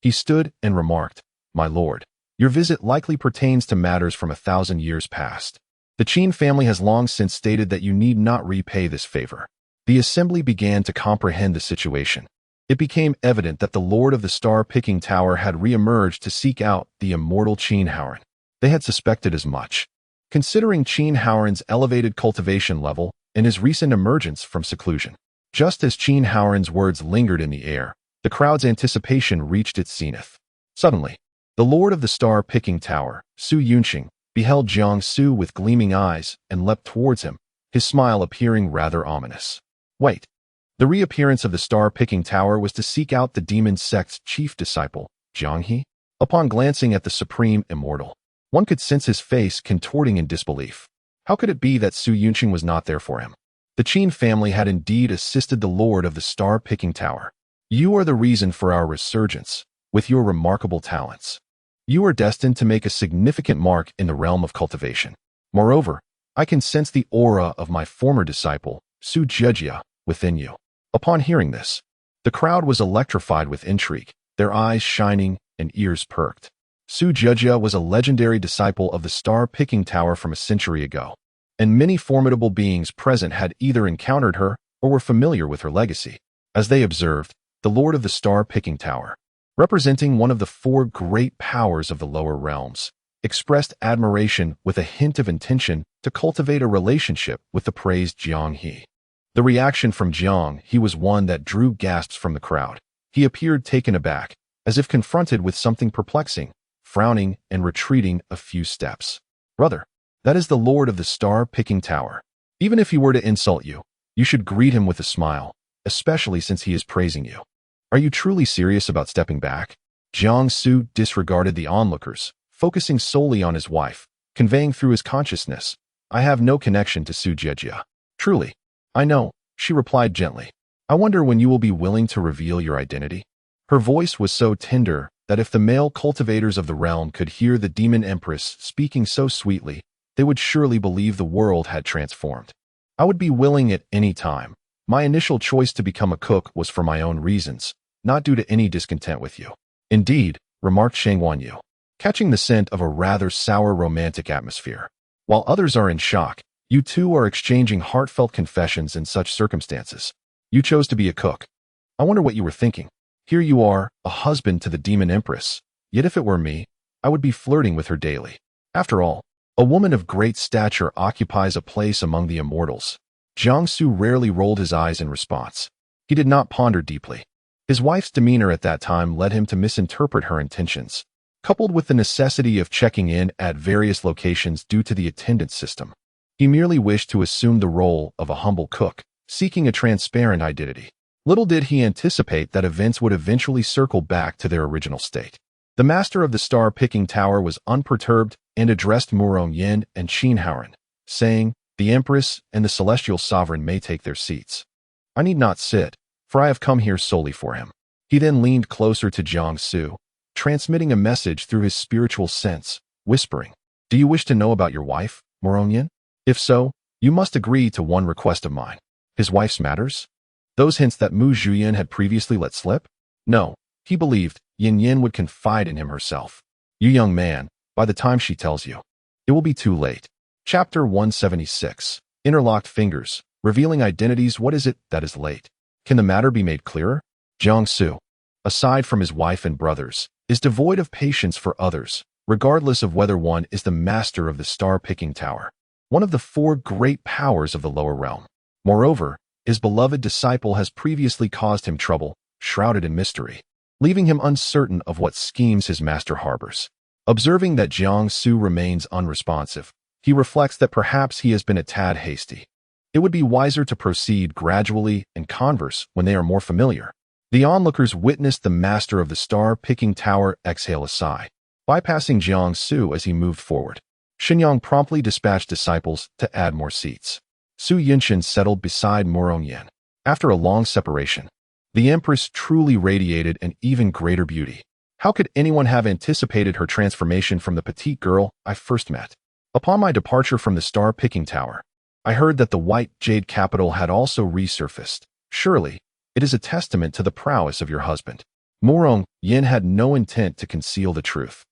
he stood and remarked, "My lord, your visit likely pertains to matters from 1,000 years past. The Qin family has long since stated that you need not repay this favor." The assembly began to comprehend the situation. It became evident that the Lord of the Star-Picking Tower had re-emerged to seek out the immortal Qin Haoran. They had suspected as much, considering Qin Haoran's elevated cultivation level and his recent emergence from seclusion. Just as Qin Haoran's words lingered in the air, the crowd's anticipation reached its zenith. Suddenly, the Lord of the Star-Picking Tower, Su Yunqing, beheld Jiangsu with gleaming eyes and leapt towards him, his smile appearing rather ominous. Wait. The reappearance of the Star-Picking Tower was to seek out the demon sect's chief disciple, Jiang He. Upon glancing at the Supreme Immortal, one could sense his face contorting in disbelief. How could it be that Su Yunqing was not there for him? The Qin family had indeed assisted the Lord of the Star-Picking Tower. "You are the reason for our resurgence, with your remarkable talents. You are destined to make a significant mark in the realm of cultivation. Moreover, I can sense the aura of my former disciple, Su Jejia, within you." Upon hearing this, the crowd was electrified with intrigue, their eyes shining and ears perked. Su Jejia was a legendary disciple of the Star-Picking Tower from a century ago, and many formidable beings present had either encountered her or were familiar with her legacy. As they observed, the Lord of the Star-Picking Tower, representing one of the four great powers of the lower realms, expressed admiration with a hint of intention to cultivate a relationship with the praised Jiang He. The reaction from Jiang He was one that drew gasps from the crowd. He appeared taken aback, as if confronted with something perplexing, frowning and retreating a few steps. Brother, that is the Lord of the Star-Picking Tower. Even if he were to insult you, you should greet him with a smile, especially since he is praising you. Are you truly serious about stepping back? Jiang Su disregarded the onlookers, focusing solely on his wife, conveying through his consciousness, I have no connection to Su Jiejia. Truly. I know, she replied gently. I wonder when you will be willing to reveal your identity. Her voice was so tender that if the male cultivators of the realm could hear the demon empress speaking so sweetly, they would surely believe the world had transformed. I would be willing at any time. My initial choice to become a cook was for my own reasons, not due to any discontent with you. Indeed, remarked Shang Wanyu, catching the scent of a rather sour romantic atmosphere. While others are in shock, you two are exchanging heartfelt confessions in such circumstances. You chose to be a cook. I wonder what you were thinking. Here you are, a husband to the demon empress. Yet if it were me, I would be flirting with her daily. After all, a woman of great stature occupies a place among the immortals. Jiang Su rarely rolled his eyes in response. He did not ponder deeply. His wife's demeanor at that time led him to misinterpret her intentions, coupled with the necessity of checking in at various locations due to the attendance system. He merely wished to assume the role of a humble cook, seeking a transparent identity. Little did he anticipate that events would eventually circle back to their original state. The master of the Star-Picking Tower was unperturbed and addressed Murong Yin and Qin Haoran, saying, The Empress and the Celestial Sovereign may take their seats. I need not sit, for I have come here solely for him. He then leaned closer to Jiang Su, transmitting a message through his spiritual sense, whispering, Do you wish to know about your wife, Murong Yin? If so, you must agree to one request of mine. His wife's matters? Those hints that Mu Zhuyan had previously let slip? No, he believed Yin Yin would confide in him herself. You young man, by the time she tells you, it will be too late. Chapter 176. Interlocked Fingers, Revealing Identities. What is it that is late? Can the matter be made clearer? Jiang Su, aside from his wife and brothers, is devoid of patience for others, regardless of whether one is the master of the Star-Picking Tower, one of the four great powers of the lower realm. Moreover, his beloved disciple has previously caused him trouble, shrouded in mystery, leaving him uncertain of what schemes his master harbors. Observing that Jiang Su remains unresponsive, he reflects that perhaps he has been a tad hasty. It would be wiser to proceed gradually and converse when they are more familiar. The onlookers witnessed the master of the Star-Picking Tower exhale a sigh, bypassing Jiang Su as he moved forward. Shenyang promptly dispatched disciples to add more seats. Su Yunshan settled beside Murong Yin. After a long separation, the Empress truly radiated an even greater beauty. How could anyone have anticipated her transformation from the petite girl I first met? Upon my departure from the Star-Picking Tower, I heard that the White Jade capital had also resurfaced. Surely, it is a testament to the prowess of your husband. Murong Yin had no intent to conceal the truth.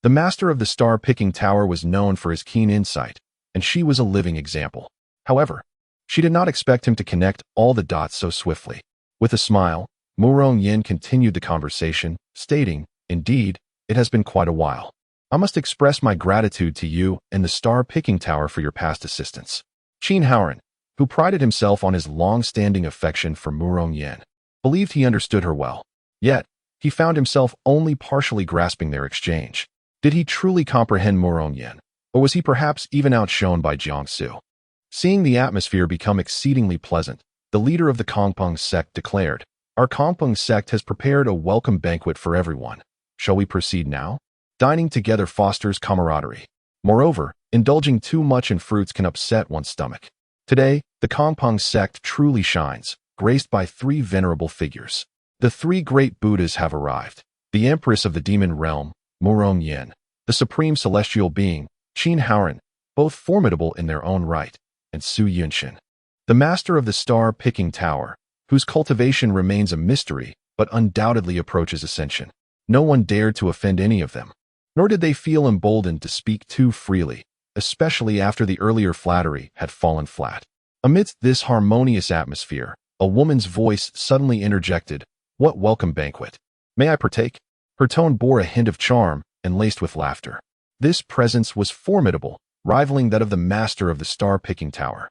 The master of the Star-Picking Tower was known for his keen insight, and she was a living example. However, she did not expect him to connect all the dots so swiftly. With a smile, Murong Yin continued the conversation, stating, Indeed, it has been quite a while. I must express my gratitude to you and the Star-Picking Tower for your past assistance. Qin Haoran, who prided himself on his long-standing affection for Murong Yin, believed he understood her well. Yet, he found himself only partially grasping their exchange. Did he truly comprehend Murong Yin, or was he perhaps even outshone by Jiang Su? Seeing the atmosphere become exceedingly pleasant, the leader of the Kongpeng Sect declared, Our Kongpeng Sect has prepared a welcome banquet for everyone. Shall we proceed now? Dining together fosters camaraderie. Moreover, indulging too much in fruits can upset one's stomach. Today, the Kongpeng Sect truly shines, graced by three venerable figures. The three great Buddhas have arrived. The Empress of the Demon Realm, Murong Yin, the Supreme Celestial Being, Qin Haoran, both formidable in their own right, and Su Yunshan, the master of the Star-Picking Tower, whose cultivation remains a mystery but undoubtedly approaches ascension. No one dared to offend any of them, nor did they feel emboldened to speak too freely, especially after the earlier flattery had fallen flat. Amidst this harmonious atmosphere, A woman's voice suddenly interjected, "What welcome banquet? May I partake?" Her tone bore a hint of charm and laced with laughter. This presence was formidable, rivaling that of the master of the star-picking tower.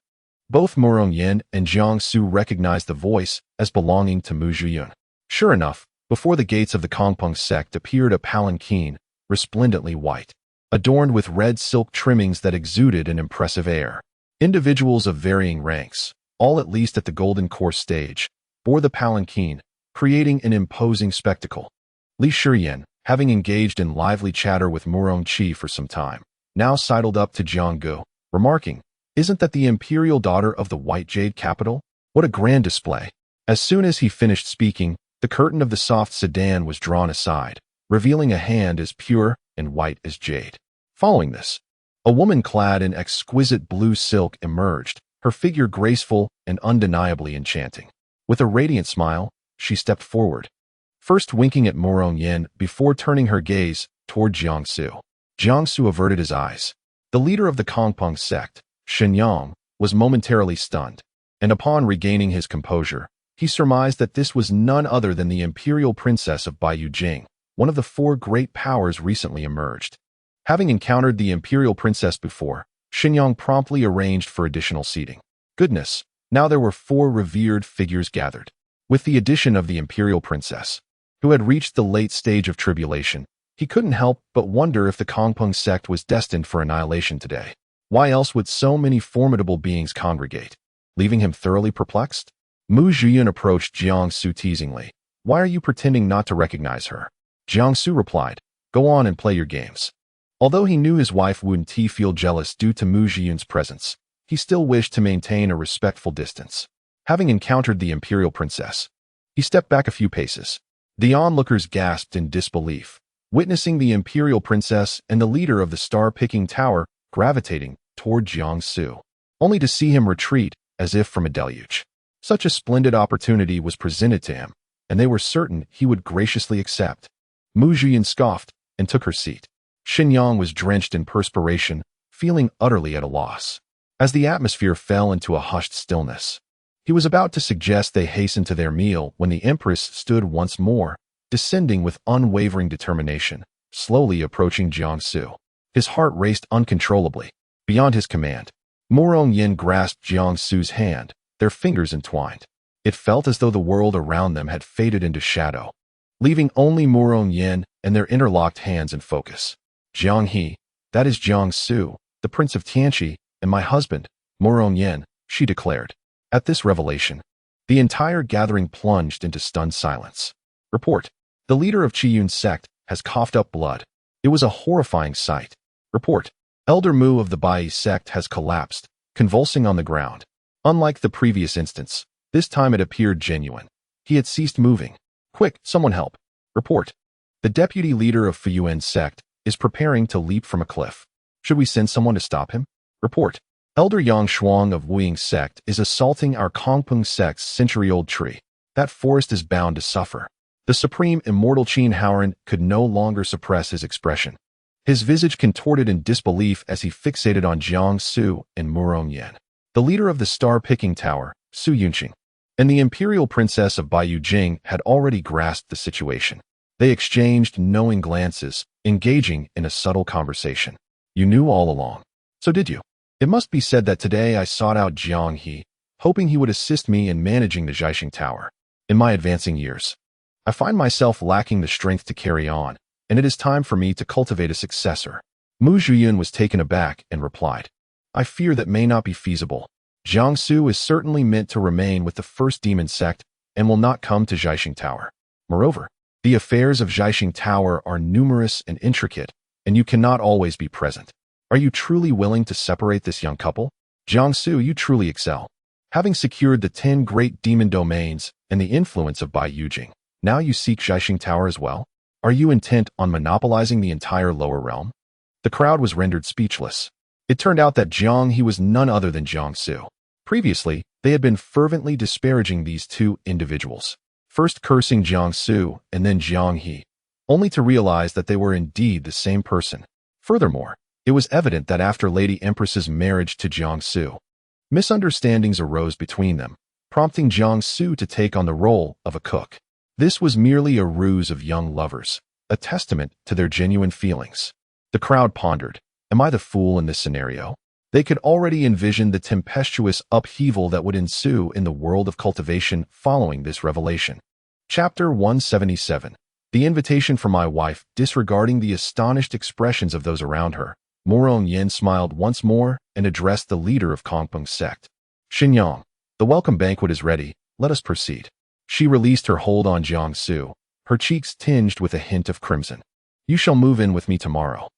Both Mu Rongyan and Jiang Su recognized the voice as belonging to Mu Zhiyun. Sure enough, before the gates of the Kongpeng sect appeared a palanquin, resplendently white, adorned with red silk trimmings that exuded an impressive air. Individuals of varying ranks, all at least at the golden course stage, bore the palanquin, creating an imposing spectacle. Li Shiyan, having engaged in lively chatter with Mu Rongqi for some time, now sidled up to Jiang Gu, remarking, "Isn't that the imperial daughter of the White Jade capital? What a grand display." As soon as he finished speaking, the curtain of the soft sedan was drawn aside, revealing a hand as pure and white as jade. Following this, a woman clad in exquisite blue silk emerged, her figure graceful and undeniably enchanting. With a radiant smile, she stepped forward, first winking at Mu Rongyan before turning her gaze toward Jiang Su. Jiang Su averted his eyes. The leader of the Kongpeng sect, Shenyang, was momentarily stunned, and upon regaining his composure, he surmised that this was none other than the imperial princess of Baiyu Jing, one of the four great powers recently emerged. Having encountered the imperial princess before, Shenyang promptly arranged for additional seating. Goodness, now there were four revered figures gathered. With the addition of the imperial princess, who had reached the late stage of tribulation, he couldn't help but wonder if the Kongpeng sect was destined for annihilation today. Why else would so many formidable beings congregate? Leaving him thoroughly perplexed, Mu Zhiyun approached Jiang Su teasingly. "Why are you pretending not to recognize her?" Jiang Su replied, "Go on and play your games." Although he knew his wife wouldn't feel jealous due to Mu Zhiyun's presence, he still wished to maintain a respectful distance. Having encountered the imperial princess, he stepped back a few paces. The onlookers gasped in disbelief, witnessing the imperial princess and the leader of the star-picking tower gravitating toward Jiang Su, only to see him retreat as if from a deluge. Such a splendid opportunity was presented to him, and they were certain he would graciously accept. Mu Zhiyun scoffed and took her seat. Shenyang was drenched in perspiration, feeling utterly at a loss. As the atmosphere fell into a hushed stillness, he was about to suggest they hasten to their meal when the Empress stood once more, descending with unwavering determination, slowly approaching Jiang Su. His heart raced uncontrollably. Beyond his command, Mu Rongyan grasped Jiang Su's hand, their fingers entwined. It felt as though the world around them had faded into shadow, leaving only Mu Rongyan and their interlocked hands in focus. "Jiang He, that is Jiang Su, the Prince of Tianqi, and my husband, Mu Rongyan," she declared. At this revelation, the entire gathering plunged into stunned silence. Report: the leader of Qiyun's sect has coughed up blood. It was a horrifying sight. Report: Elder Mu of the Bai sect has collapsed, convulsing on the ground. Unlike the previous instance, this time it appeared genuine. He had ceased moving. Quick, someone help. Report: the deputy leader of Fuyuan's sect is preparing to leap from a cliff. Should we send someone to stop him? Report: Elder Yang Shuang of Wuying's sect is assaulting our Kongpeng sect's century-old tree. That forest is bound to suffer. The supreme immortal Qin Haoran could no longer suppress his expression. His visage contorted in disbelief as he fixated on Jiang Su and Mu Rongyan, the leader of the star-picking tower, Su Yunqing, and the imperial princess of Baiyu Jing had already grasped the situation. They exchanged knowing glances, engaging in a subtle conversation. "You knew all along. So did you?" It must be said that today I sought out Jiang He, hoping he would assist me in managing the Zhaixing Tower. In my advancing years, I find myself lacking the strength to carry on, and it is time for me to cultivate a successor. Mu Zhiyun was taken aback and replied, "I fear that may not be feasible. Jiang Su is certainly meant to remain with the first demon sect and will not come to Zhaixing Tower. Moreover, the affairs of Zhaixing Tower are numerous and intricate, and you cannot always be present. Are you truly willing to separate this young couple? Jiang Su, you truly excel. Having secured the 10 great demon domains and the influence of Baiyu Jing, now you seek Zhaixing Tower as well? Are you intent on monopolizing the entire lower realm?" The crowd was rendered speechless. It turned out that Jiang He was none other than Jiang Su. Previously, they had been fervently disparaging these two individuals, first cursing Jiang Su and then Jiang He, only to realize that they were indeed the same person. Furthermore, it was evident that after Lady Empress's marriage to Jiang Su, misunderstandings arose between them, prompting Jiang Su to take on the role of a cook. This was merely a ruse of young lovers, a testament to their genuine feelings. The crowd pondered, am I the fool in this scenario? They could already envision the tempestuous upheaval that would ensue in the world of cultivation following this revelation. Chapter 177. The invitation for my wife. Disregarding the astonished expressions of those around her, Morong Yin smiled once more and addressed the leader of Kongpeng's sect. Xinyang, the welcome banquet is ready, let us proceed. She released her hold on Jiang Su, her cheeks tinged with a hint of crimson. You shall move in with me tomorrow.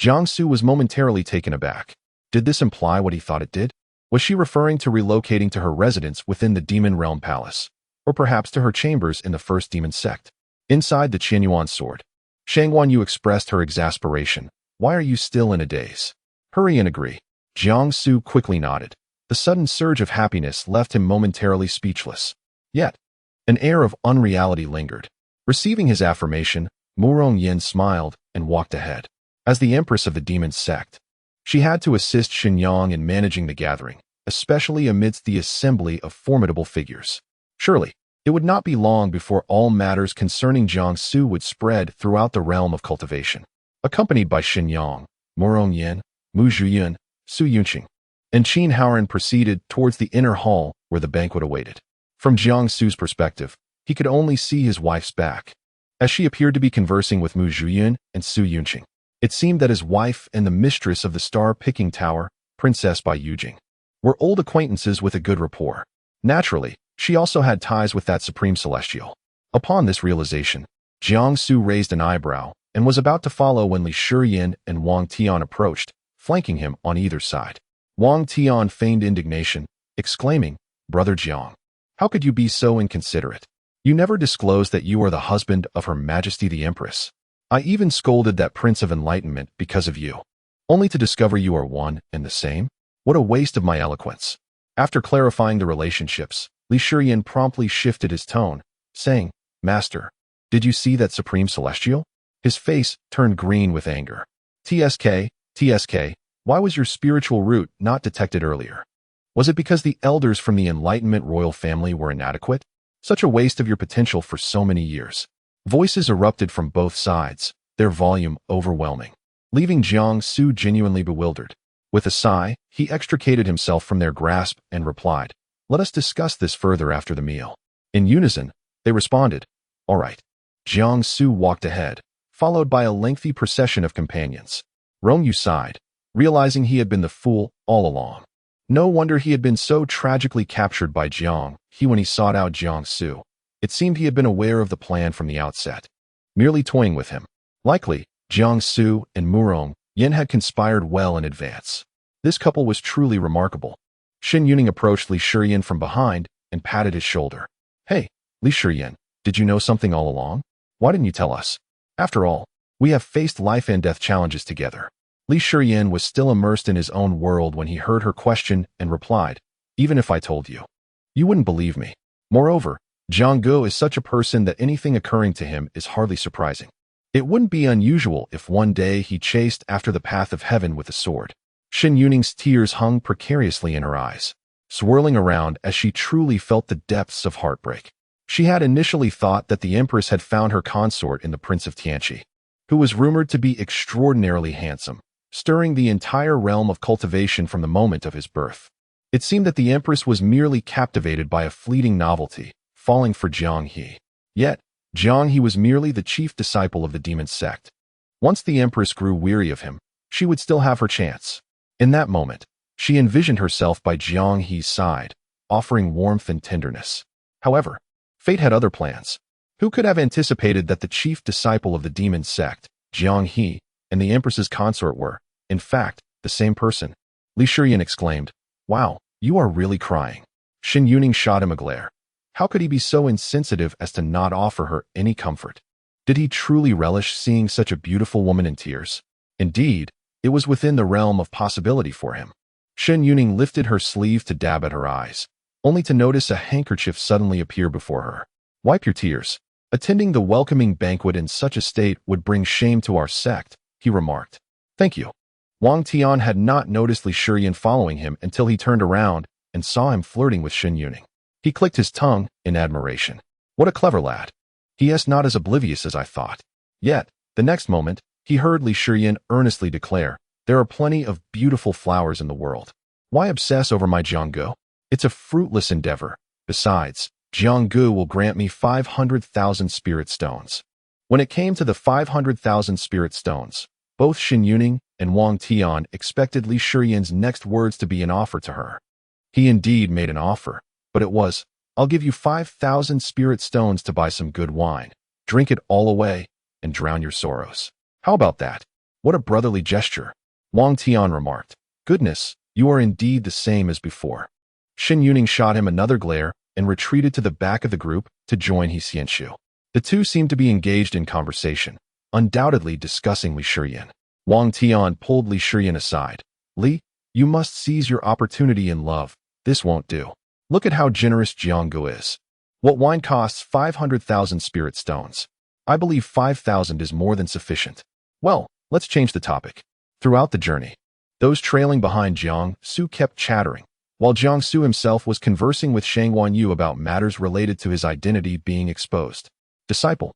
Jiang Su was momentarily taken aback. Did this imply what he thought it did? Was she referring to relocating to her residence within the Demon Realm Palace, or perhaps to her chambers in the First Demon Sect? Inside the Qianyuan sword, Shangguan Yu expressed her exasperation. Why are you still in a daze? Hurry and agree. Jiang Su quickly nodded. The sudden surge of happiness left him momentarily speechless. Yet, an air of unreality lingered. Receiving his affirmation, Morong Yin smiled and walked ahead. As the Empress of the Demon Sect, she had to assist Xinyang in managing the gathering, especially amidst the assembly of formidable figures. Surely, it would not be long before all matters concerning Jiang Su would spread throughout the realm of cultivation. Accompanied by Xinyang, Morong Yin, Mu Zhuyun, Su Yunqing, and Qin Haoran proceeded towards the inner hall where the banquet awaited. From Jiang Su's perspective, he could only see his wife's back, as she appeared to be conversing with Mu Zhuyun and Su Yunqing. It seemed that his wife and the mistress of the star-picking tower, Princess Bai Yujing, were old acquaintances with a good rapport. Naturally, she also had ties with that supreme celestial. Upon this realization, Jiang Su raised an eyebrow and was about to follow when Li Shiyin and Wang Tian approached, flanking him on either side. Wang Tian feigned indignation, exclaiming, Brother Jiang, how could you be so inconsiderate? You never disclosed that you are the husband of Her Majesty the Empress. I even scolded that Prince of Enlightenment because of you, only to discover you are one and the same? What a waste of my eloquence. After clarifying the relationships, Li Shiyin promptly shifted his tone, saying, Master, did you see that supreme celestial? His face turned green with anger. TSK, why was your spiritual root not detected earlier? Was it because the elders from the Enlightenment royal family were inadequate? Such a waste of your potential for so many years. Voices erupted from both sides, their volume overwhelming, leaving Jiang Su genuinely bewildered. With a sigh, he extricated himself from their grasp and replied, Let us discuss this further after the meal. In unison, they responded, All right. Jiang Su walked ahead, followed by a lengthy procession of companions. Rong Yu sighed, realizing he had been the fool all along. No wonder he had been so tragically captured by Jiang He when he sought out Jiang Su. It seemed he had been aware of the plan from the outset, merely toying with him. Likely, Jiang Su and Morong Yin had conspired well in advance. This couple was truly remarkable. Xin Yuning approached Li Shiyin from behind and patted his shoulder. Hey, Li Shiyin, did you know something all along? Why didn't you tell us? After all, we have faced life and death challenges together. Li Shiyin was still immersed in his own world when he heard her question and replied, Even if I told you, you wouldn't believe me. Moreover, Zhang Guo is such a person that anything occurring to him is hardly surprising. It wouldn't be unusual if one day he chased after the path of heaven with a sword. Xin Yuning's tears hung precariously in her eyes, swirling around as she truly felt the depths of heartbreak. She had initially thought that the Empress had found her consort in the Prince of Tianqi, who was rumored to be extraordinarily handsome, stirring the entire realm of cultivation from the moment of his birth. It seemed that the Empress was merely captivated by a fleeting novelty, falling for Jiang He. Yet, Jiang He was merely the chief disciple of the demon sect. Once the Empress grew weary of him, she would still have her chance. In that moment, she envisioned herself by Jiang He's side, offering warmth and tenderness. However, fate had other plans. Who could have anticipated that the chief disciple of the demon sect, Jiang He, and the Empress's consort were, in fact, the same person? Li Shiyin exclaimed, Wow, you are really crying. Xin Yuning shot him a glare. How could he be so insensitive as to not offer her any comfort? Did he truly relish seeing such a beautiful woman in tears? Indeed, it was within the realm of possibility for him. Xin Yuning lifted her sleeve to dab at her eyes, only to notice a handkerchief suddenly appear before her. Wipe your tears. Attending the welcoming banquet in such a state would bring shame to our sect, he remarked. Thank you. Wang Tian had not noticed Li Shiyin following him until he turned around and saw him flirting with Xin Yuning. He clicked his tongue in admiration. What a clever lad. He is not as oblivious as I thought. Yet, the next moment, he heard Li Shiyan earnestly declare, there are plenty of beautiful flowers in the world. Why obsess over my Jianggu? It's a fruitless endeavor. Besides, Jianggu will grant me 500,000 spirit stones. When it came to the 500,000 spirit stones, both Xin Yuning and Wang Tian expected Li Shiyan's next words to be an offer to her. He indeed made an offer, but it was, I'll give you 5,000 spirit stones to buy some good wine, drink it all away, and drown your sorrows. How about that? What a brotherly gesture. Wang Tian remarked, goodness, you are indeed the same as before. Xin Yuning shot him another glare and retreated to the back of the group to join He Xianshu. The two seemed to be engaged in conversation, undoubtedly discussing Li Shiyan. Wang Tian pulled Li Shiyan aside. Li, you must seize your opportunity in love. This won't do. Look at how generous Jianggu is. What wine costs 500,000 spirit stones? I believe 5,000 is more than sufficient. Well, let's change the topic. Throughout the journey, those trailing behind Jiang Su kept chattering, while Jiang Su himself was conversing with Shang Wanyu about matters related to his identity being exposed. Disciple,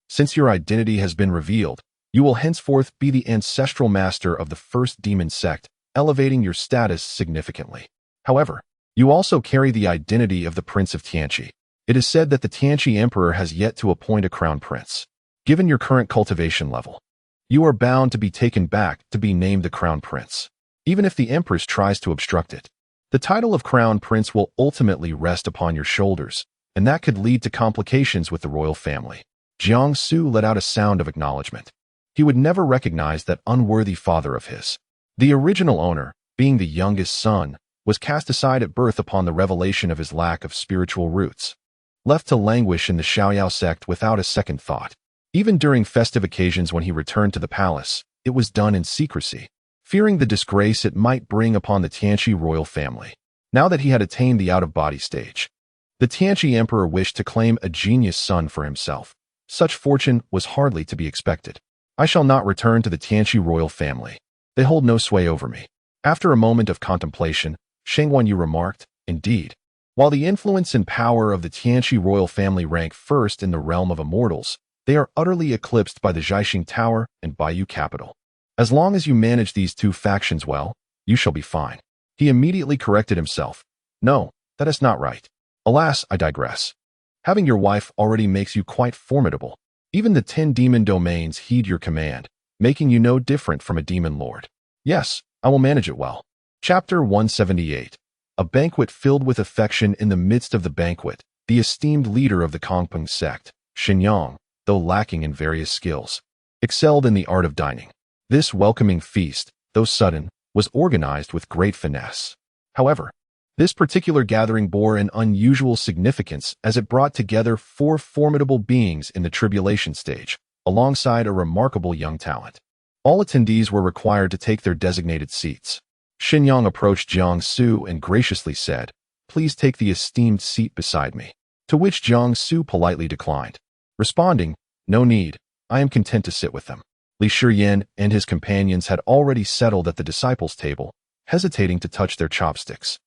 since your identity has been revealed, you will henceforth be the ancestral master of the first demon sect, elevating your status significantly. However, you also carry the identity of the Prince of Tianqi. It is said that the Tianqi Emperor has yet to appoint a crown prince. Given your current cultivation level, you are bound to be taken back to be named the crown prince, even if the Empress tries to obstruct it. The title of crown prince will ultimately rest upon your shoulders, and that could lead to complications with the royal family. Jiang Su let out a sound of acknowledgement. He would never recognize that unworthy father of his. The original owner, being the youngest son, was cast aside at birth upon the revelation of his lack of spiritual roots. Left to languish in the Xiaoyao sect without a second thought. Even during festive occasions when he returned to the palace, it was done in secrecy, fearing the disgrace it might bring upon the Tianqi royal family. Now that he had attained the out-of-body stage, the Tianqi emperor wished to claim a genius son for himself. Such fortune was hardly to be expected. I shall not return to the Tianqi royal family. They hold no sway over me. After a moment of contemplation, Shang Wanyu remarked, indeed, while the influence and power of the Tianqi royal family rank first in the realm of immortals, they are utterly eclipsed by the Jiaxing Tower and Baiyu capital. As long as you manage these two factions well, you shall be fine. He immediately corrected himself. No, that is not right. Alas, I digress. Having your wife already makes you quite formidable. Even the 10 demon domains heed your command, making you no different from a demon lord. Yes, I will manage it well. Chapter 178. A banquet filled with affection. In the midst of the banquet, the esteemed leader of the Kongpeng sect, Xinyang, though lacking in various skills, excelled in the art of dining. This welcoming feast, though sudden, was organized with great finesse. However, this particular gathering bore an unusual significance as it brought together 4 formidable beings in the tribulation stage, alongside a remarkable young talent. All attendees were required to take their designated seats. Xinyang approached Jiang Su and graciously said, please take the esteemed seat beside me, to which Jiang Su politely declined, responding, no need, I am content to sit with them. Li Shiyan and his companions had already settled at the disciples' table, hesitating to touch their chopsticks,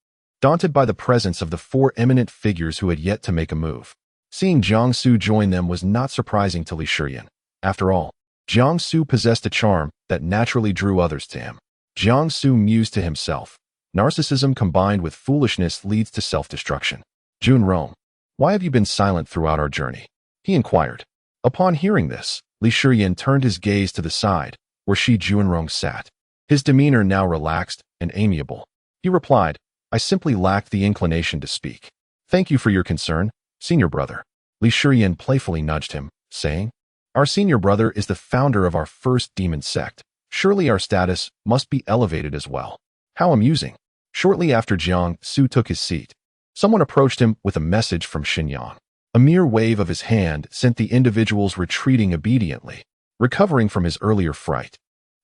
daunted by the presence of the 4 eminent figures who had yet to make a move. Seeing Jiang Su join them was not surprising to Li Shiyan. After all, Jiang Su possessed a charm that naturally drew others to him. Jiang Su mused to himself, narcissism combined with foolishness leads to self-destruction. Jun Rong, why have you been silent throughout our journey? He inquired. Upon hearing this, Li Shiyan turned his gaze to the side, where Shi Junrong sat. His demeanor now relaxed and amiable. He replied, I simply lacked the inclination to speak. Thank you for your concern, senior brother. Li Shiyan playfully nudged him, saying, our senior brother is the founder of our first demon sect. Surely our status must be elevated as well. How amusing. Shortly after Jiang Su took his seat, someone approached him with a message from Xinyang. A mere wave of his hand sent the individuals retreating obediently, recovering from his earlier fright.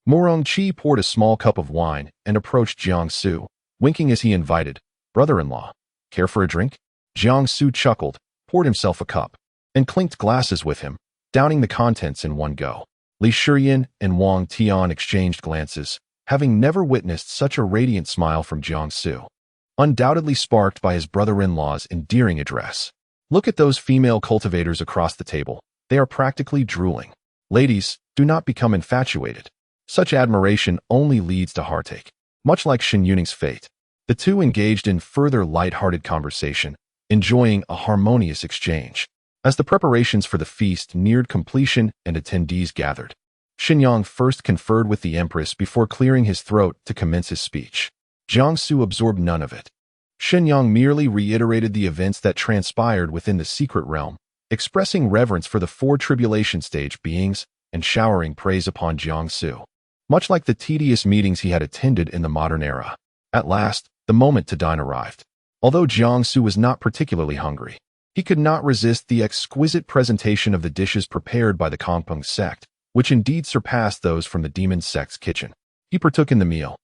Morong Qi poured a small cup of wine and approached Jiang Su, winking as he invited, brother-in-law, care for a drink? Jiang Su chuckled, poured himself a cup, and clinked glasses with him, downing the contents in one go. Li Shiyan and Wang Tian exchanged glances, having never witnessed such a radiant smile from Jiang Su. undoubtedly sparked by his brother-in-law's endearing address. Look at those female cultivators across the table. They are practically drooling. Ladies, do not become infatuated. Such admiration only leads to heartache. Much like Shen Yuning's fate, the two engaged in further light-hearted conversation, enjoying a harmonious exchange. As the preparations for the feast neared completion and attendees gathered, Xinyang first conferred with the Empress before clearing his throat to commence his speech. Jiangsu absorbed none of it. Xinyang merely reiterated the events that transpired within the secret realm, expressing reverence for the four tribulation stage beings and showering praise upon Jiangsu. Much like the tedious meetings he had attended in the modern era. At last, the moment to dine arrived. Although Jiangsu was not particularly hungry, he could not resist the exquisite presentation of the dishes prepared by the Kongpeng sect, which indeed surpassed those from the demon sect's kitchen. He partook in the meal,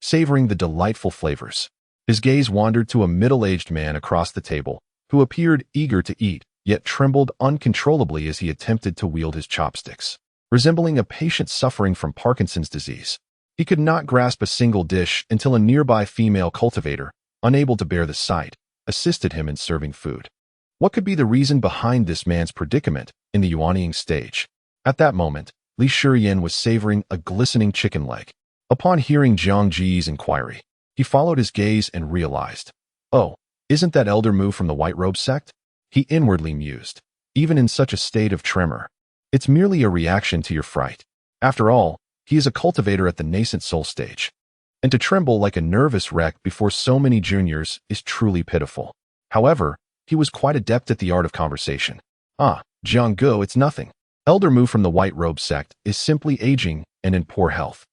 savoring the delightful flavors. His gaze wandered to a middle-aged man across the table, who appeared eager to eat, yet trembled uncontrollably as he attempted to wield his chopsticks. Resembling a patient suffering from Parkinson's disease, he could not grasp a single dish until a nearby female cultivator, unable to bear the sight, assisted him in serving food. What could be the reason behind this man's predicament in the Yuanying stage? At that moment, Li Shiyan was savoring a glistening chicken leg. Upon hearing Jiang Ji's inquiry, he followed his gaze and realized, oh, isn't that elder Mu from the White Robe sect? He inwardly mused, even in such a state of tremor. It's merely a reaction to your fright. After all, he is a cultivator at the nascent soul stage. And to tremble like a nervous wreck before so many juniors is truly pitiful. However, he was quite adept at the art of conversation. Ah, Jiang Gu, it's nothing. Elder Mu from the White Robe sect is simply aging and in poor health.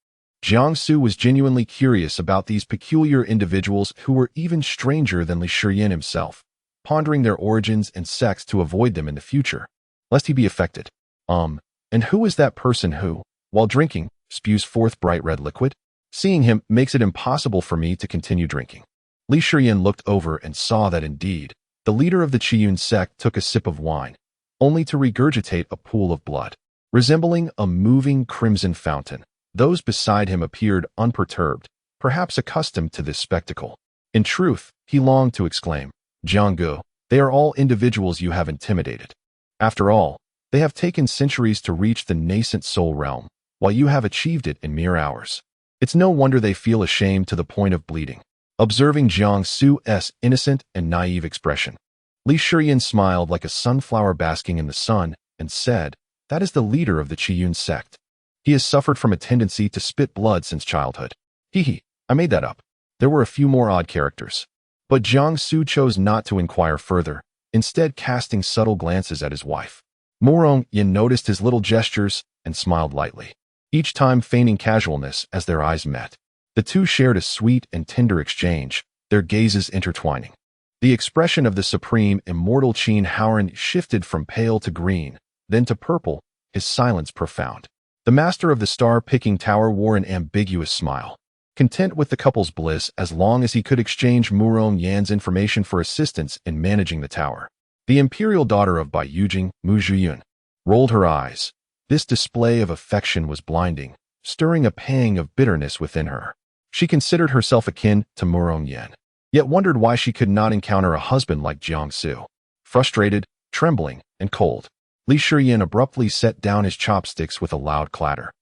Jiangsu was genuinely curious about these peculiar individuals who were even stranger than Li Shiyan himself, pondering their origins and sects to avoid them in the future, lest he be affected. And who is that person who, while drinking, spews forth bright red liquid? Seeing him makes it impossible for me to continue drinking. Li Shiyan looked over and saw that indeed, the leader of the Qiyun sect took a sip of wine, only to regurgitate a pool of blood. Resembling a moving crimson fountain, those beside him appeared unperturbed, perhaps accustomed to this spectacle. In truth, he longed to exclaim, Jianggu, they are all individuals you have intimidated. After all, they have taken centuries to reach the nascent soul realm, while you have achieved it in mere hours. It's no wonder they feel ashamed to the point of bleeding. Observing Jiang Su's innocent and naive expression, Li Shiyan smiled like a sunflower basking in the sun and said, that is the leader of the Qiyun sect. He has suffered from a tendency to spit blood since childhood. Hee, I made that up. There were a few more odd characters. But Jiang Su chose not to inquire further, instead casting subtle glances at his wife. Murong Yin noticed his little gestures and smiled lightly, each time feigning casualness as their eyes met. The two shared a sweet and tender exchange, their gazes intertwining. The expression of the supreme immortal Qin Haoran shifted from pale to green, then to purple, his silence profound. The master of the star-picking tower wore an ambiguous smile, content with the couple's bliss as long as he could exchange Murong Yan's information for assistance in managing the tower. The imperial daughter of Bai Yujing, Mu Zhiyun, rolled her eyes. This display of affection was blinding, stirring a pang of bitterness within her. She considered herself akin to Murong Yan, yet wondered why she could not encounter a husband like Jiang Su. Frustrated, trembling, and cold, Li Shiyan abruptly set down his chopsticks with a loud clatter,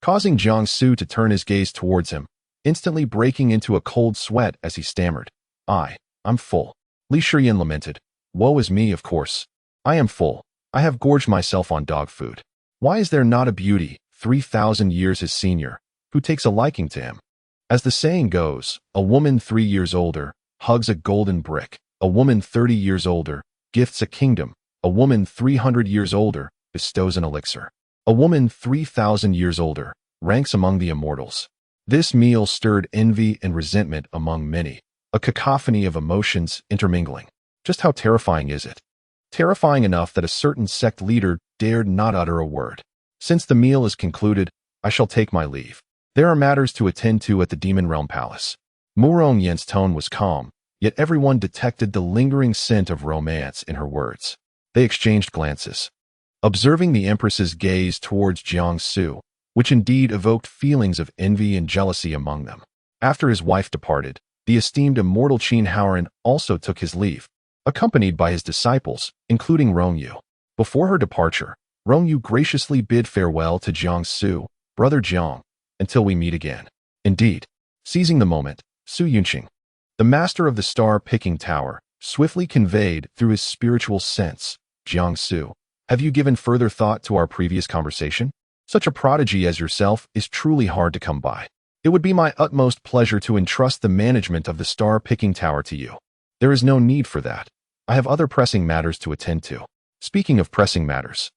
causing Jiang Su to turn his gaze towards him, instantly breaking into a cold sweat as he stammered, I'm full. Li Shiyan lamented, woe is me, of course. I am full. I have gorged myself on dog food. Why is there not a beauty, 3,000 years his senior, who takes a liking to him? As the saying goes, a woman 3 years older hugs a golden brick. A woman 30 years older gifts a kingdom. A woman 300 years older bestows an elixir. A woman 3,000 years older ranks among the immortals. This meal stirred envy and resentment among many, a cacophony of emotions intermingling. Just how terrifying is it? Terrifying enough that a certain sect leader dared not utter a word. Since the meal is concluded, I shall take my leave. There are matters to attend to at the Demon Realm Palace. Murong Yan's tone was calm, yet everyone detected the lingering scent of romance in her words. They exchanged glances, observing the Empress's gaze towards Jiang Su, which indeed evoked feelings of envy and jealousy among them. After his wife departed, The esteemed immortal Qin Haoran also took his leave, accompanied by his disciples, including Rongyu. Before her departure, Rongyu graciously bid farewell to Jiang Su, brother Jiang, until we meet again. Indeed, seizing the moment, Su Yunqing, the master of the star-picking tower, swiftly conveyed through his spiritual sense, Jiang Su, have you given further thought to our previous conversation? Such a prodigy as yourself is truly hard to come by. It would be my utmost pleasure to entrust the management of the star-picking tower to you. There is no need for that. I have other pressing matters to attend to. Speaking of pressing matters,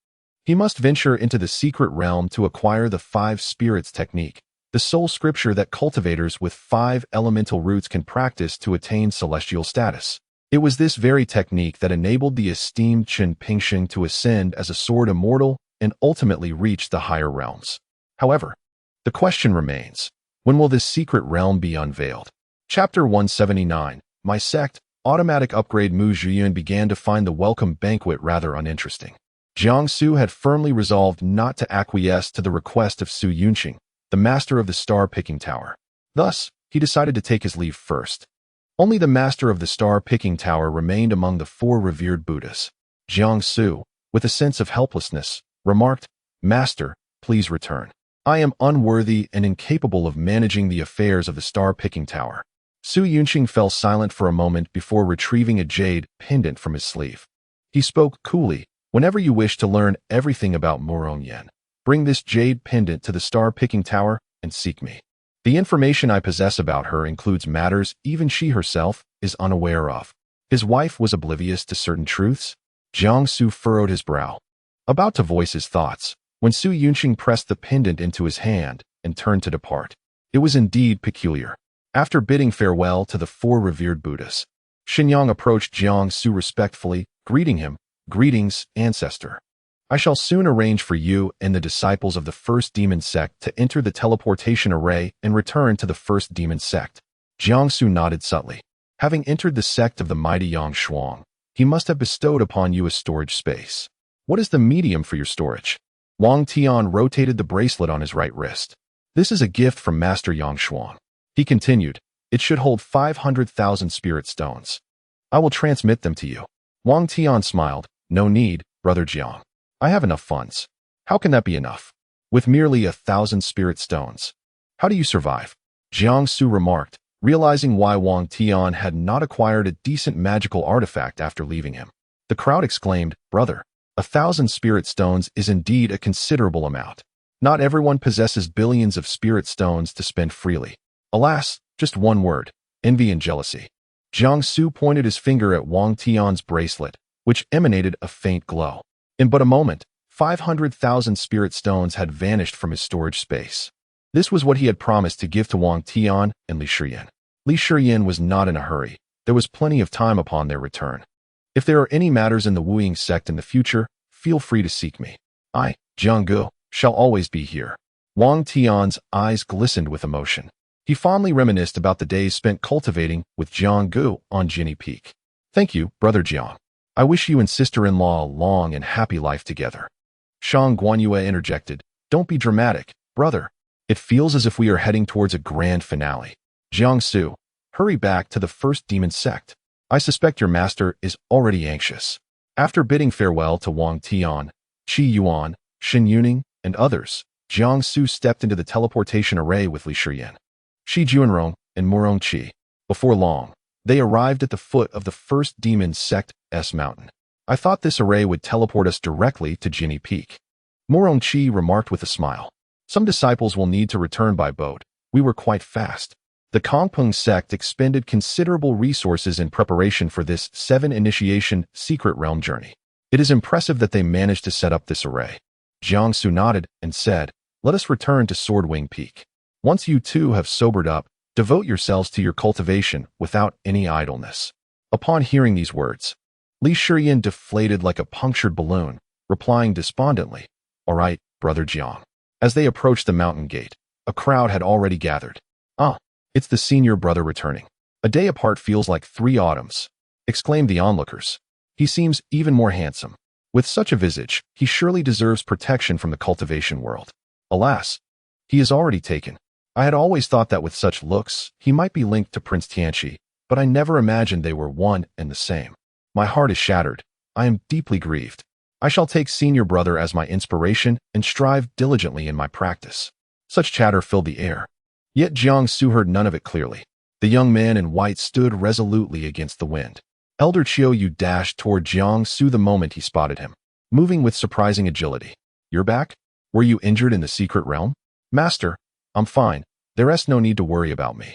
he must venture into the secret realm to acquire the 5 spirits technique, the sole scripture that cultivators with 5 elemental roots can practice to attain celestial status. It was this very technique that enabled the esteemed Chen Pingsheng to ascend as a sword immortal and ultimately reach the higher realms. However, the question remains, when will this secret realm be unveiled? Chapter 179, My Sect, Automatic Upgrade. Mu Zhiyuan began to find the welcome banquet rather uninteresting. Jiang Su had firmly resolved not to acquiesce to the request of Su Yunqing, the master of the star-picking tower. Thus, he decided to take his leave first. Only the master of the star-picking tower remained among the 4 revered Buddhas. Jiang Su, with a sense of helplessness, remarked, "Master, please return. I am unworthy and incapable of managing the affairs of the star-picking tower." Su Yunqing fell silent for a moment before retrieving a jade pendant from his sleeve. He spoke coolly, "Whenever you wish to learn everything about Morongyan, bring this jade pendant to the star-picking tower and seek me. The information I possess about her includes matters even she herself is unaware of." His wife was oblivious to certain truths? Jiang Su furrowed his brow, about to voice his thoughts, when Su Yunqing pressed the pendant into his hand and turned to depart. It was indeed peculiar. After bidding farewell to the 4 revered Buddhas, Xinyang approached Jiang Su respectfully, greeting him, "Greetings, ancestor. I shall soon arrange for you and the disciples of the first demon sect to enter the teleportation array and return to the first demon sect." Jiang Su nodded subtly. "Having entered the sect of the mighty Yang Shuang, he must have bestowed upon you a storage space. What is the medium for your storage?" Wang Tian rotated the bracelet on his right wrist. "This is a gift from Master Yang Shuang." He continued, "It should hold 500,000 spirit stones. I will transmit them to you." Wang Tian smiled, "No need, brother Jiang. I have enough funds." "How can that be enough? With merely 1,000 spirit stones. How do you survive?" Jiang Su remarked, realizing why Wang Tian had not acquired a decent magical artifact after leaving him. The crowd exclaimed, "Brother, 1,000 spirit stones is indeed a considerable amount. Not everyone possesses billions of spirit stones to spend freely. Alas, just one word, envy and jealousy." Jiang Su pointed his finger at Wang Tian's bracelet, which emanated a faint glow. In but a moment, 500,000 spirit stones had vanished from his storage space. This was what he had promised to give to Wang Tian and Li Shiyan. Li Shiyan was not in a hurry. There was plenty of time upon their return. "If there are any matters in the Wuying sect in the future, feel free to seek me. I, Jiang Gu, shall always be here." Wang Tian's eyes glistened with emotion. He fondly reminisced about the days spent cultivating with Jiang Gu on Jinny Peak. "Thank you, brother Jiang. I wish you and sister-in-law a long and happy life together." Shang Guanyue interjected, "Don't be dramatic, brother. It feels as if we are heading towards a grand finale. Jiang Su, hurry back to the first demon sect. I suspect your master is already anxious." After bidding farewell to Wang Tian, Qi Yuan, Shen Yuning, and others, Jiang Su stepped into the teleportation array with Li Shiyan, Shi Juanrong, and Murong Qi. Before long, they arrived at the foot of the first demon sect's mountain. "I thought this array would teleport us directly to Jinny Peak," Murong Qi remarked with a smile. "Some disciples will need to return by boat. We were quite fast." The Kongpeng sect expended considerable resources in preparation for this 7 initiation secret realm journey. It is impressive that they managed to set up this array. Jiang Su nodded and said, "Let us return to Swordwing Peak. Once you two have sobered up, devote yourselves to your cultivation without any idleness." Upon hearing these words, Li Shiyan deflated like a punctured balloon, replying despondently, "All right, brother Jiang." As they approached the mountain gate, a crowd had already gathered. "Ah, it's the senior brother returning. A day apart feels like 3 autumns," exclaimed the onlookers. "He seems even more handsome. With such a visage, he surely deserves protection from the cultivation world. Alas, he is already taken. I had always thought that with such looks, he might be linked to Prince Tianchi, but I never imagined they were one and the same. My heart is shattered. I am deeply grieved. I shall take senior brother as my inspiration and strive diligently in my practice. Such chatter filled the air. Yet Jiang Su heard none of it clearly. The young man in white stood resolutely against the wind. Elder Chiu Yu dashed toward Jiang Su the moment he spotted him, moving with surprising agility. You're back? Were you injured in the secret realm? Master, I'm fine. There's no need to worry about me.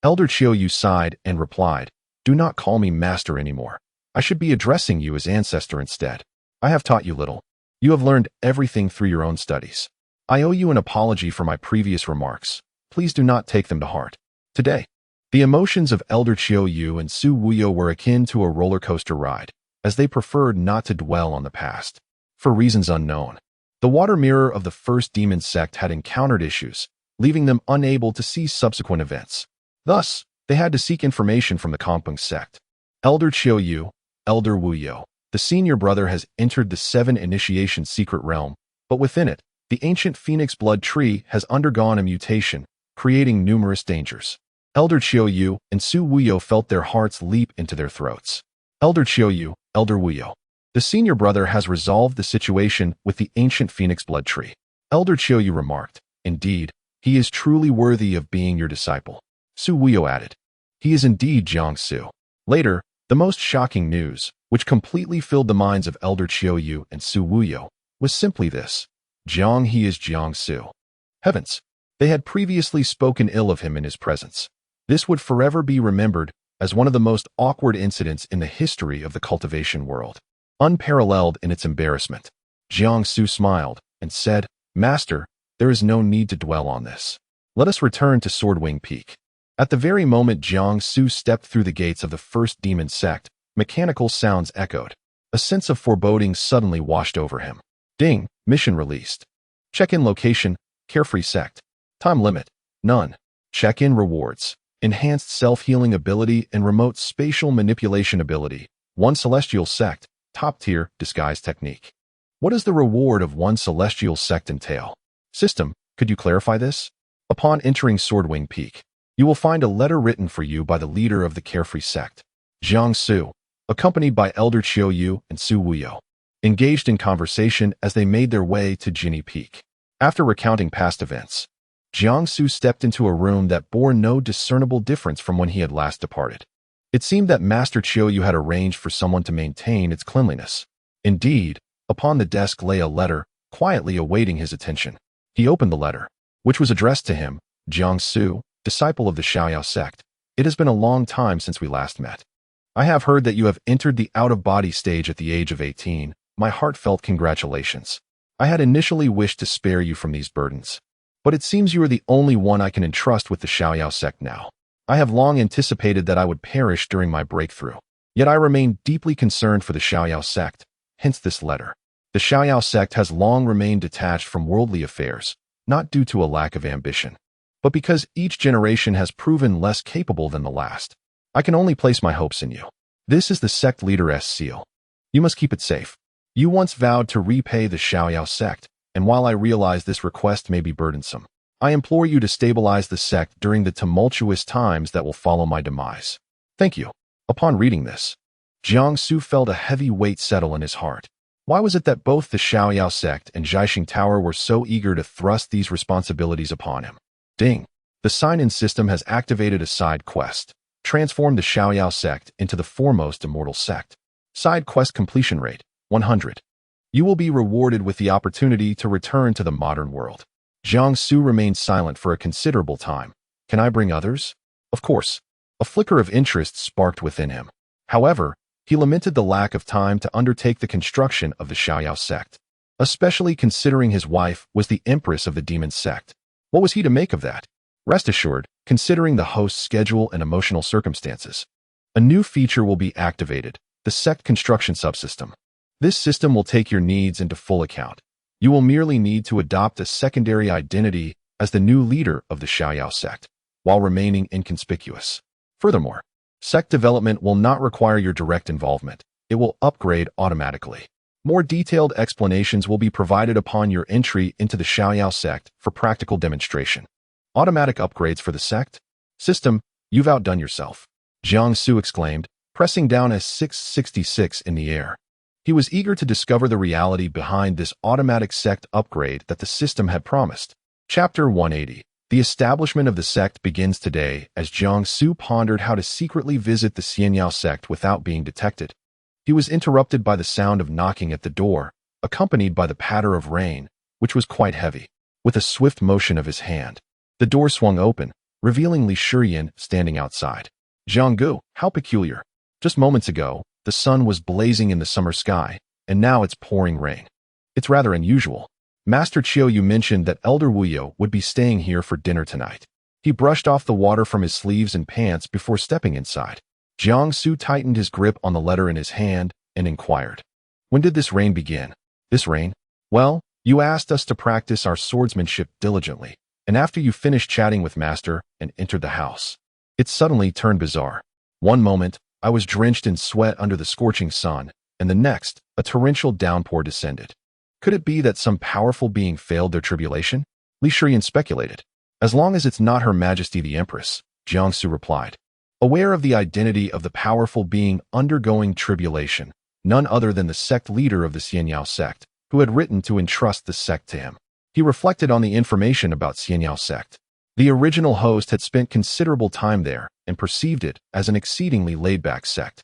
Elder Chiu Yu sighed and replied, Do not call me master anymore. I should be addressing you as ancestor instead. I have taught you little. You have learned everything through your own studies. I owe you an apology for my previous remarks. Please do not take them to heart. Today, the emotions of Elder Chiu Yu and Su Wuyo were akin to a roller coaster ride, as they preferred not to dwell on the past. For reasons unknown, the water mirror of the first demon sect had encountered issues, leaving them unable to see subsequent events. Thus, they had to seek information from the Kompung sect. Elder Chiu Yu, Elder Wuyo, the senior brother has entered the 7 initiation secret realm, but within it, the ancient phoenix blood tree has undergone a mutation, creating numerous dangers. Elder Chiu Yu and Su Wuyo felt their hearts leap into their throats. Elder Chiu Yu, Elder Wuyo. The senior brother has resolved the situation with the ancient phoenix blood tree. Elder Chiu Yu remarked, Indeed, he is truly worthy of being your disciple. Su Wuyo added, He is indeed Jiang Su. Later, the most shocking news, which completely filled the minds of Elder Chiu Yu and Su Wuyo, was simply this. Jiang he is Jiang Su. Heavens! They had previously spoken ill of him in his presence. This would forever be remembered as one of the most awkward incidents in the history of the cultivation world. Unparalleled in its embarrassment, Jiang Su smiled and said, Master, there is no need to dwell on this. Let us return to Swordwing Peak. At the very moment Jiang Su stepped through the gates of the first demon sect, mechanical sounds echoed. A sense of foreboding suddenly washed over him. Ding, mission released. Check-in location, Carefree Sect. Time limit, none. Check-in rewards, enhanced self-healing ability and remote spatial manipulation ability. 1 Celestial Sect, top-tier disguise technique. What does the reward of 1 Celestial Sect entail? System, could you clarify this? Upon entering Swordwing Peak, you will find a letter written for you by the leader of the Carefree Sect, Jiang Su, accompanied by Elder Chiu Yu and Su Wuyo, engaged in conversation as they made their way to Jinni Peak. After recounting past events, Jiang Su stepped into a room that bore no discernible difference from when he had last departed. It seemed that Master Chiu Yu had arranged for someone to maintain its cleanliness. Indeed, upon the desk lay a letter, quietly awaiting his attention. He opened the letter, which was addressed to him, Jiang Su, disciple of the Xiaoyao sect. It has been a long time since we last met. I have heard that you have entered the out-of-body stage at the age of 18. My heartfelt congratulations. I had initially wished to spare you from these burdens, but it seems you are the only one I can entrust with the Xiaoyao sect now. I have long anticipated that I would perish during my breakthrough, yet I remain deeply concerned for the Xiaoyao sect, hence this letter. The Xiaoyao sect has long remained detached from worldly affairs, not due to a lack of ambition, but because each generation has proven less capable than the last. I can only place my hopes in you. This is the sect leader's seal. You must keep it safe. You once vowed to repay the Xiaoyao sect, and while I realize this request may be burdensome, I implore you to stabilize the sect during the tumultuous times that will follow my demise. Thank you. Upon reading this, Jiang Su felt a heavy weight settle in his heart. Why was it that both the Xiaoyao sect and Jiaxing Tower were so eager to thrust these responsibilities upon him? Ding! The sign-in system has activated a side quest. Transform the Xiaoyao sect into the foremost immortal sect. Side quest completion rate, 100. You will be rewarded with the opportunity to return to the modern world. Jiang Su remained silent for a considerable time. Can I bring others? Of course. A flicker of interest sparked within him. However, he lamented the lack of time to undertake the construction of the Xiaoyao sect, especially considering his wife was the Empress of the demon sect. What was he to make of that? Rest assured, considering the host's schedule and emotional circumstances, a new feature will be activated, the sect construction subsystem. This system will take your needs into full account. You will merely need to adopt a secondary identity as the new leader of the Xiaoyao sect, while remaining inconspicuous. Furthermore, sect development will not require your direct involvement. It will upgrade automatically. More detailed explanations will be provided upon your entry into the Xiaoyao sect for practical demonstration. Automatic upgrades for the sect? System, you've outdone yourself. Jiang Su exclaimed, pressing down a 666 in the air. He was eager to discover the reality behind this automatic sect upgrade that the system had promised. Chapter 180. The establishment of the sect begins today as Jiang Su pondered how to secretly visit the Xianyao sect without being detected. He was interrupted by the sound of knocking at the door, accompanied by the patter of rain, which was quite heavy. With a swift motion of his hand, the door swung open, revealing Li Shiyan standing outside. Jianggu, how peculiar. Just moments ago, the sun was blazing in the summer sky, and now it's pouring rain. It's rather unusual. Master Qiu Yu mentioned that Elder Wuyo would be staying here for dinner tonight. He brushed off the water from his sleeves and pants before stepping inside. Jiang Su tightened his grip on the letter in his hand and inquired, "When did this rain begin?" "This rain? Well, you asked us to practice our swordsmanship diligently, and after you finished chatting with Master and entered the house, it suddenly turned bizarre. One moment, I was drenched in sweat under the scorching sun, and the next, a torrential downpour descended. Could it be that some powerful being failed their tribulation?" Li Shiyan speculated. "As long as it's not Her Majesty the Empress," Jiang Su replied. Aware of the identity of the powerful being undergoing tribulation, none other than the sect leader of the Xianyao sect, who had written to entrust the sect to him. He reflected on the information about Xianyao sect. The original host had spent considerable time there and perceived it as an exceedingly laid-back sect.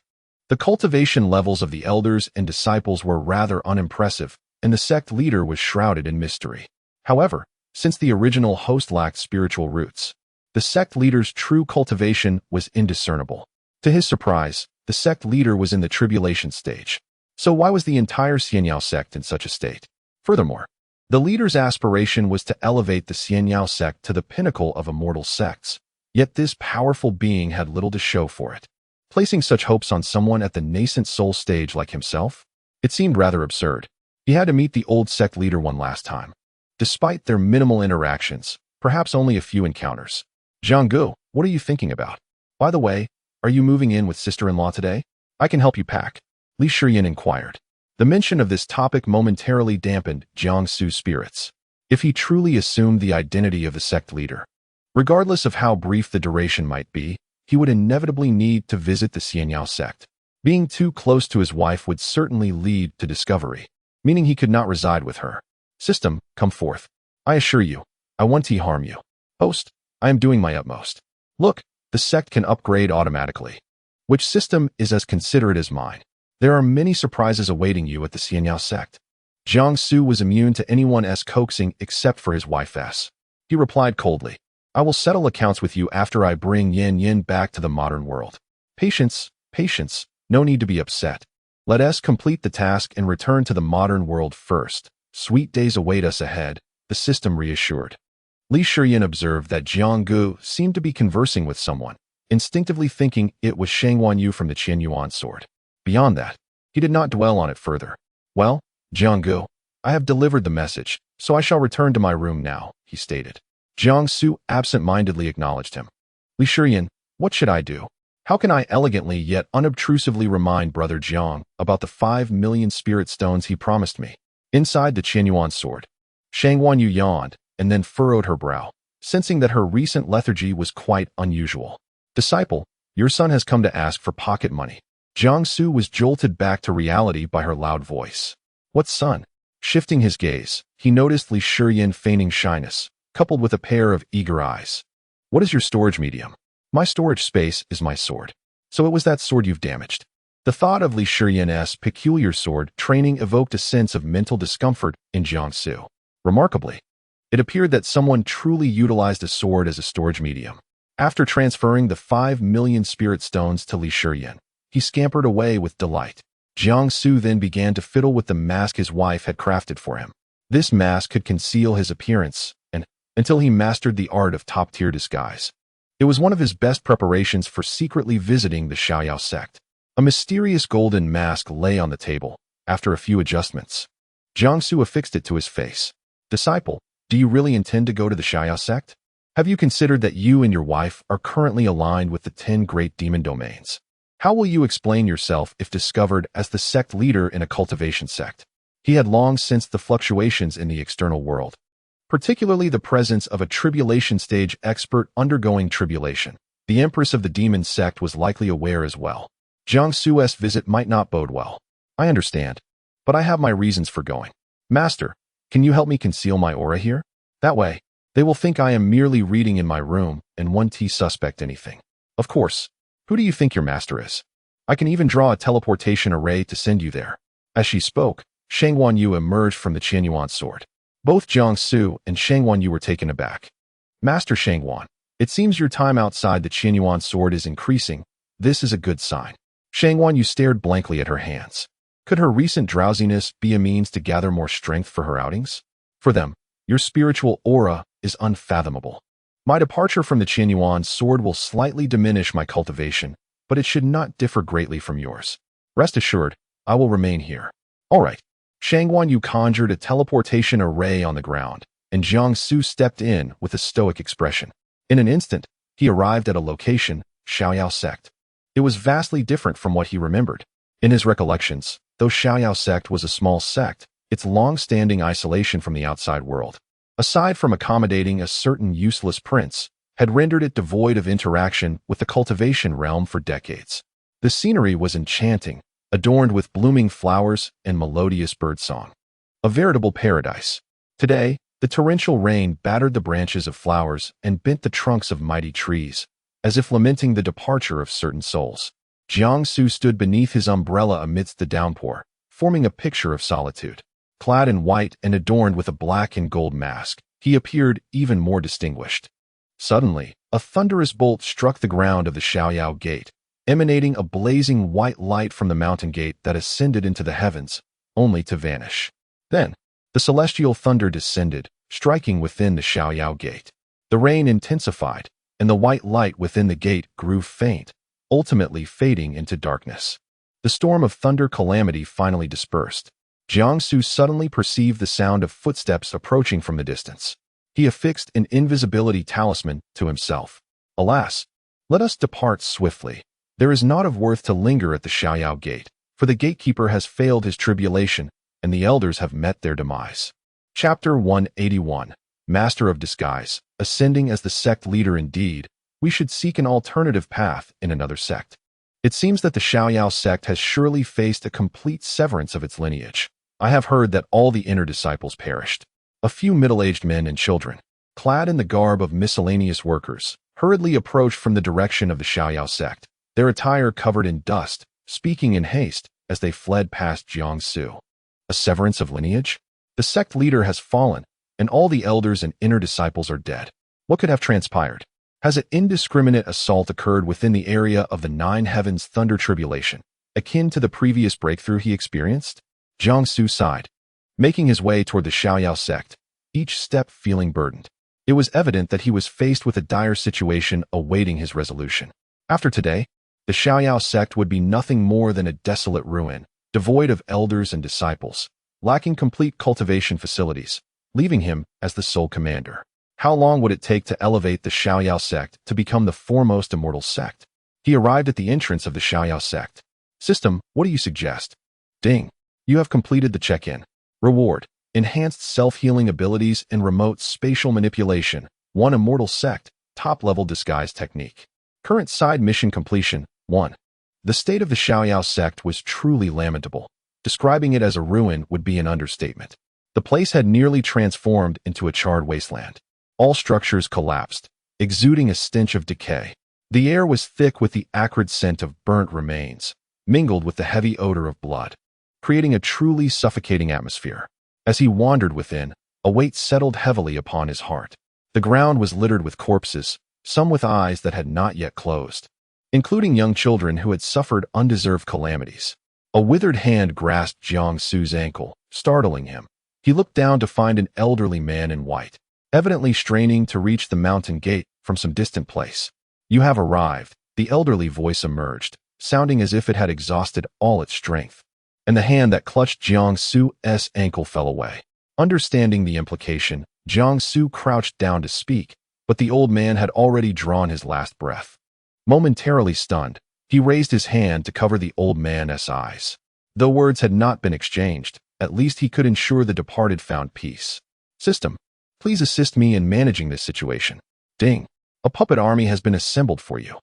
The cultivation levels of the elders and disciples were rather unimpressive, and the sect leader was shrouded in mystery. However, since the original host lacked spiritual roots, the sect leader's true cultivation was indiscernible. To his surprise, the sect leader was in the tribulation stage. So why was the entire Xianyao sect in such a state? Furthermore, the leader's aspiration was to elevate the Xianyao sect to the pinnacle of immortal sects, yet this powerful being had little to show for it. Placing such hopes on someone at the nascent soul stage like himself? It seemed rather absurd. He had to meet the old sect leader one last time. Despite their minimal interactions, perhaps only a few encounters. "Jianggu, what are you thinking about? By the way, are you moving in with sister-in-law today? I can help you pack," Li Shiyan inquired. The mention of this topic momentarily dampened Jiang Su's spirits. If he truly assumed the identity of the sect leader, regardless of how brief the duration might be, he would inevitably need to visit the Xianyao sect. Being too close to his wife would certainly lead to discovery, meaning he could not reside with her. "System, come forth. I assure you, I won't harm you. Host, I am doing my utmost. Look, the sect can upgrade automatically. Which system is as considerate as mine? There are many surprises awaiting you at the Xianyao sect." Jiang Su was immune to anyone's coaxing except for his wife's. He replied coldly, "I will settle accounts with you after I bring Yin back to the modern world. Patience, patience, no need to be upset. Let us complete the task and return to the modern world first. Sweet days await us ahead," the system reassured. Li Shiyan observed that Jianggu seemed to be conversing with someone, instinctively thinking it was Shang Wanyu from the Qianyuan sword. Beyond that, he did not dwell on it further. "Well, Jianggu, I have delivered the message, so I shall return to my room now," he stated. Jiang Su absent-mindedly acknowledged him. "Li Shiyan, what should I do? How can I elegantly yet unobtrusively remind Brother Jiang about the 5 million spirit stones he promised me?" Inside the Qianyuan sword, Shang Wanyu yawned and then furrowed her brow, sensing that her recent lethargy was quite unusual. "Disciple, your son has come to ask for pocket money." Jiang Su was jolted back to reality by her loud voice. "What son?" Shifting his gaze, he noticed Li Shiyan feigning shyness, coupled with a pair of eager eyes. "What is your storage medium?" "My storage space is my sword." "So it was that sword you've damaged." The thought of Li Shiyan's peculiar sword training evoked a sense of mental discomfort in Jiang Su. Remarkably, it appeared that someone truly utilized a sword as a storage medium. After transferring the 5 million spirit stones to Li Shiyan, he scampered away with delight. Jiang Su then began to fiddle with the mask his wife had crafted for him. This mask could conceal his appearance, and until he mastered the art of top-tier disguise. It was one of his best preparations for secretly visiting the Xianyao sect. A mysterious golden mask lay on the table. After a few adjustments, Jiang Su affixed it to his face. "Disciple, do you really intend to go to the Xianyao sect? Have you considered that you and your wife are currently aligned with the 10 great demon domains? How will you explain yourself if discovered as the sect leader in a cultivation sect?" He had long sensed the fluctuations in the external world, particularly the presence of a tribulation stage expert undergoing tribulation. The Empress of the Demon Sect was likely aware as well. Jiangsu's visit might not bode well. I understand, but I have my reasons for going. Master, can you help me conceal my aura here? That way, they will think I am merely reading in my room and won't suspect anything. Of course. Who do you think your master is? I can even draw a teleportation array to send you there. As she spoke, Shang Wanyu emerged from the Qianyuan sword. Both Jiangsu and Shang Wanyu were taken aback. Master Shang Wan, it seems your time outside the Qianyuan sword is increasing. This is a good sign. Shang Wanyu stared blankly at her hands. Could her recent drowsiness be a means to gather more strength for her outings? For them, your spiritual aura is unfathomable. My departure from the Qianyuan sword will slightly diminish my cultivation, but it should not differ greatly from yours. Rest assured, I will remain here. All right. Shang Wanyu conjured a teleportation array on the ground, and Jiangsu stepped in with a stoic expression. In an instant, he arrived at a location, Xiaoyao Sect. It was vastly different from what he remembered. In his recollections, though Xiaoyao Sect was a small sect, its long-standing isolation from the outside world, aside from accommodating a certain useless prince, had rendered it devoid of interaction with the cultivation realm for decades. The scenery was enchanting, adorned with blooming flowers and melodious birdsong. A veritable paradise. Today, the torrential rain battered the branches of flowers and bent the trunks of mighty trees, as if lamenting the departure of certain souls. Jiangsu stood beneath his umbrella amidst the downpour, forming a picture of solitude. Clad in white and adorned with a black and gold mask, he appeared even more distinguished. Suddenly, a thunderous bolt struck the ground of the Xiaoyao Gate, emanating a blazing white light from the mountain gate that ascended into the heavens, only to vanish. Then, the celestial thunder descended, striking within the Xiaoyao Gate. The rain intensified, and the white light within the gate grew faint, ultimately fading into darkness. The storm of thunder calamity finally dispersed. Jiangsu suddenly perceived the sound of footsteps approaching from the distance. He affixed an invisibility talisman to himself. Alas, let us depart swiftly. There is naught of worth to linger at the Xiaoyao Gate, for the gatekeeper has failed his tribulation, and the elders have met their demise. Chapter 181. Master of Disguise. Ascending as the sect leader indeed, we should seek an alternative path in another sect. It seems that the Xiaoyao sect has surely faced a complete severance of its lineage. I have heard that all the inner disciples perished. A few middle-aged men and children, clad in the garb of miscellaneous workers, hurriedly approached from the direction of the Xiaoyao sect, their attire covered in dust, speaking in haste as they fled past Jiangsu. A severance of lineage? The sect leader has fallen, and all the elders and inner disciples are dead. What could have transpired? Has an indiscriminate assault occurred within the area of the Nine Heavens Thunder Tribulation, akin to the previous breakthrough he experienced? Jiangsu sighed, making his way toward the Xiaoyao sect, each step feeling burdened. It was evident that he was faced with a dire situation awaiting his resolution. After today, the Xiaoyao sect would be nothing more than a desolate ruin, devoid of elders and disciples, lacking complete cultivation facilities, leaving him as the sole commander. How long would it take to elevate the Xiaoyao sect to become the foremost immortal sect? He arrived at the entrance of the Xiaoyao sect. System, what do you suggest? Ding. You have completed the check-in. Reward. Enhanced self-healing abilities and remote spatial manipulation. 1 immortal sect. Top-level disguise technique. Current side mission completion. 1. The state of the Xiaoyao sect was truly lamentable. Describing it as a ruin would be an understatement. The place had nearly transformed into a charred wasteland. All structures collapsed, exuding a stench of decay. The air was thick with the acrid scent of burnt remains, mingled with the heavy odor of blood, creating a truly suffocating atmosphere. As he wandered within, a weight settled heavily upon his heart. The ground was littered with corpses, some with eyes that had not yet closed, including young children who had suffered undeserved calamities. A withered hand grasped Jiangsu's ankle, startling him. He looked down to find an elderly man in white, evidently straining to reach the mountain gate from some distant place. You have arrived, the elderly voice emerged, sounding as if it had exhausted all its strength. And the hand that clutched Jiangsu's ankle fell away. Understanding the implication, Jiangsu crouched down to speak, but the old man had already drawn his last breath. Momentarily stunned, he raised his hand to cover the old man's eyes. Though words had not been exchanged, at least he could ensure the departed found peace. System. Please assist me in managing this situation. Ding. A puppet army has been assembled for you.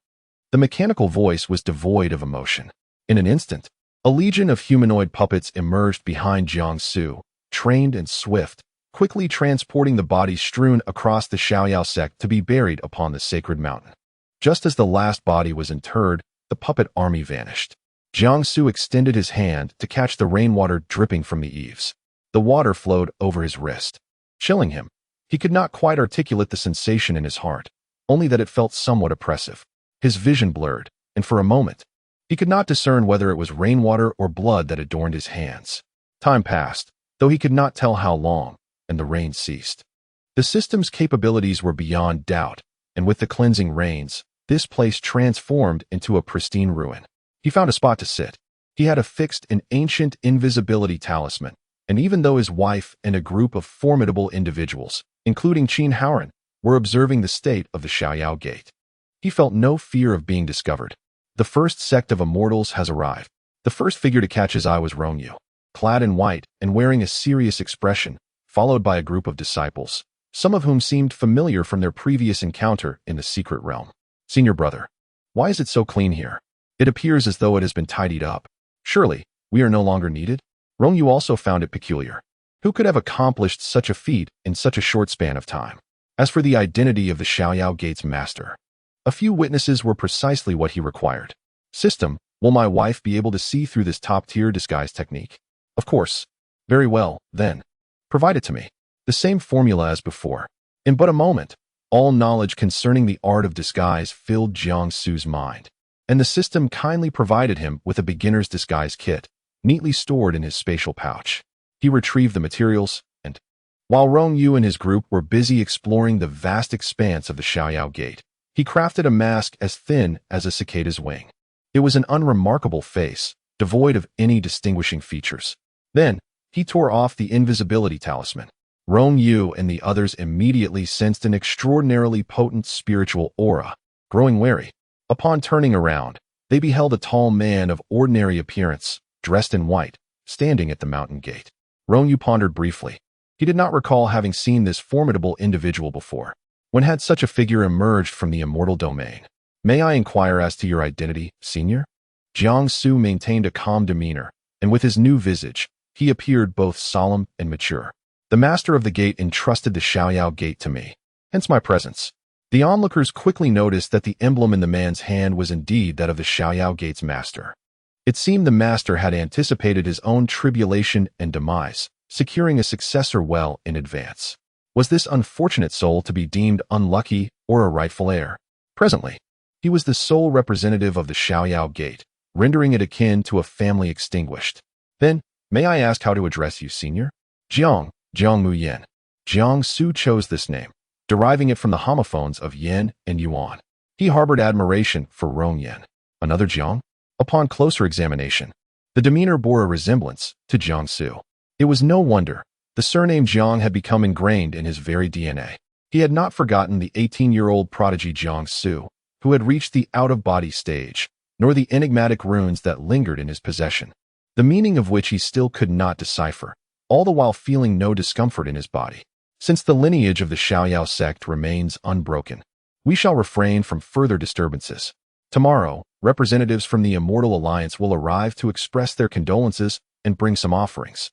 The mechanical voice was devoid of emotion. In an instant, a legion of humanoid puppets emerged behind Jiangsu, trained and swift, quickly transporting the bodies strewn across the Xiaoyao sect to be buried upon the sacred mountain. Just as the last body was interred, the puppet army vanished. Jiangsu extended his hand to catch the rainwater dripping from the eaves. The water flowed over his wrist, chilling him. He could not quite articulate the sensation in his heart, only that it felt somewhat oppressive. His vision blurred, and for a moment, he could not discern whether it was rainwater or blood that adorned his hands. Time passed, though he could not tell how long, and the rain ceased. The system's capabilities were beyond doubt, and with the cleansing rains, this place transformed into a pristine ruin. He found a spot to sit. He had affixed an ancient invisibility talisman, and even though his wife and a group of formidable individuals, including Qin Haoran, were observing the state of the Xiaoyao Gate, he felt no fear of being discovered. The first sect of immortals has arrived. The first figure to catch his eye was Rongyu, clad in white and wearing a serious expression, followed by a group of disciples, some of whom seemed familiar from their previous encounter in the secret realm. Senior brother, why is it so clean here? It appears as though it has been tidied up. Surely, we are no longer needed? Rongyu also found it peculiar. Who could have accomplished such a feat in such a short span of time? As for the identity of the Xiaoyao Gate's master, a few witnesses were precisely what he required. System, will my wife be able to see through this top-tier disguise technique? Of course. Very well, then. Provide it to me. The same formula as before. In but a moment, all knowledge concerning the art of disguise filled Jiangsu's mind, and the system kindly provided him with a beginner's disguise kit, neatly stored in his spatial pouch. He retrieved the materials, and, while Rongyu and his group were busy exploring the vast expanse of the Xiaoyao Gate, he crafted a mask as thin as a cicada's wing. It was an unremarkable face, devoid of any distinguishing features. Then, he tore off the invisibility talisman. Rongyu and the others immediately sensed an extraordinarily potent spiritual aura. Growing wary, upon turning around, they beheld a tall man of ordinary appearance, dressed in white, standing at the mountain gate. Rongyu pondered briefly. He did not recall having seen this formidable individual before. When had such a figure emerged from the immortal domain? May I inquire as to your identity, senior? Jiangsu maintained a calm demeanor, and with his new visage, he appeared both solemn and mature. The master of the gate entrusted the Xiaoyao Gate to me, hence my presence. The onlookers quickly noticed that the emblem in the man's hand was indeed that of the Xiaoyao Gate's master. It seemed the master had anticipated his own tribulation and demise, securing a successor well in advance. Was this unfortunate soul to be deemed unlucky or a rightful heir? Presently, he was the sole representative of the Xiaoyao Gate, rendering it akin to a family extinguished. Then, may I ask how to address you, senior? Jiangmu Yen. Jiangsu chose this name, deriving it from the homophones of yen and yuan. He harbored admiration for Rong Yen. Another Jiang? Upon closer examination, the demeanor bore a resemblance to Jiangsu. It was no wonder. The surname Jiang had become ingrained in his very DNA. He had not forgotten the 18-year-old prodigy Jiangsu, who had reached the out-of-body stage, nor the enigmatic runes that lingered in his possession, the meaning of which he still could not decipher, all the while feeling no discomfort in his body. Since the lineage of the Xiaoyao sect remains unbroken, we shall refrain from further disturbances. Tomorrow, representatives from the Immortal Alliance will arrive to express their condolences and bring some offerings.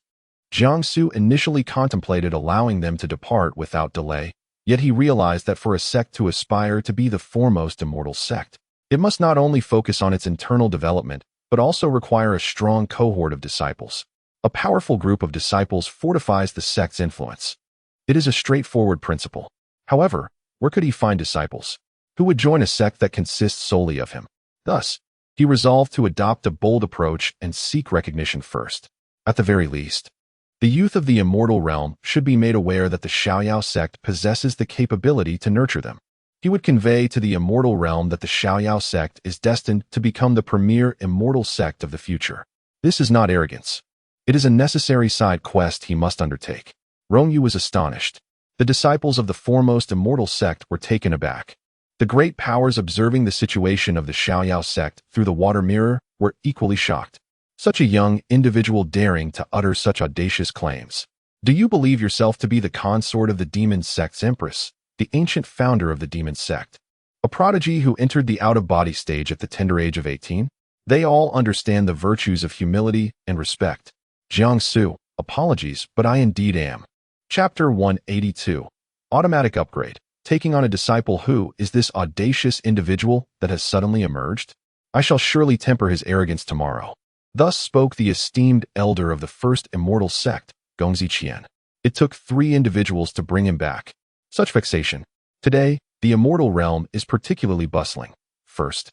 Jiangsu initially contemplated allowing them to depart without delay, yet he realized that for a sect to aspire to be the foremost immortal sect, it must not only focus on its internal development, but also require a strong cohort of disciples. A powerful group of disciples fortifies the sect's influence. It is a straightforward principle. However, where could he find disciples? Who would join a sect that consists solely of him? Thus, he resolved to adopt a bold approach and seek recognition first. At the very least, the youth of the immortal realm should be made aware that the Xiaoyao sect possesses the capability to nurture them. He would convey to the immortal realm that the Xiaoyao sect is destined to become the premier immortal sect of the future. This is not arrogance. It is a necessary side quest he must undertake. Rongyu was astonished. The disciples of the foremost immortal sect were taken aback. The great powers observing the situation of the Xiaoyao sect through the water mirror were equally shocked. Such a young individual daring to utter such audacious claims. Do you believe yourself to be the consort of the demon sect's Empress, the ancient founder of the demon sect? A prodigy who entered the out-of-body stage at the tender age of 18? They all understand the virtues of humility and respect. Jiangsu, apologies, but I indeed am. Chapter 182. Automatic Upgrade. Taking on a disciple. Who is this audacious individual that has suddenly emerged? I shall surely temper his arrogance tomorrow. Thus spoke the esteemed elder of the first immortal sect, Gongzi Qian. It took 3 individuals to bring him back. Such vexation. Today, the immortal realm is particularly bustling. First,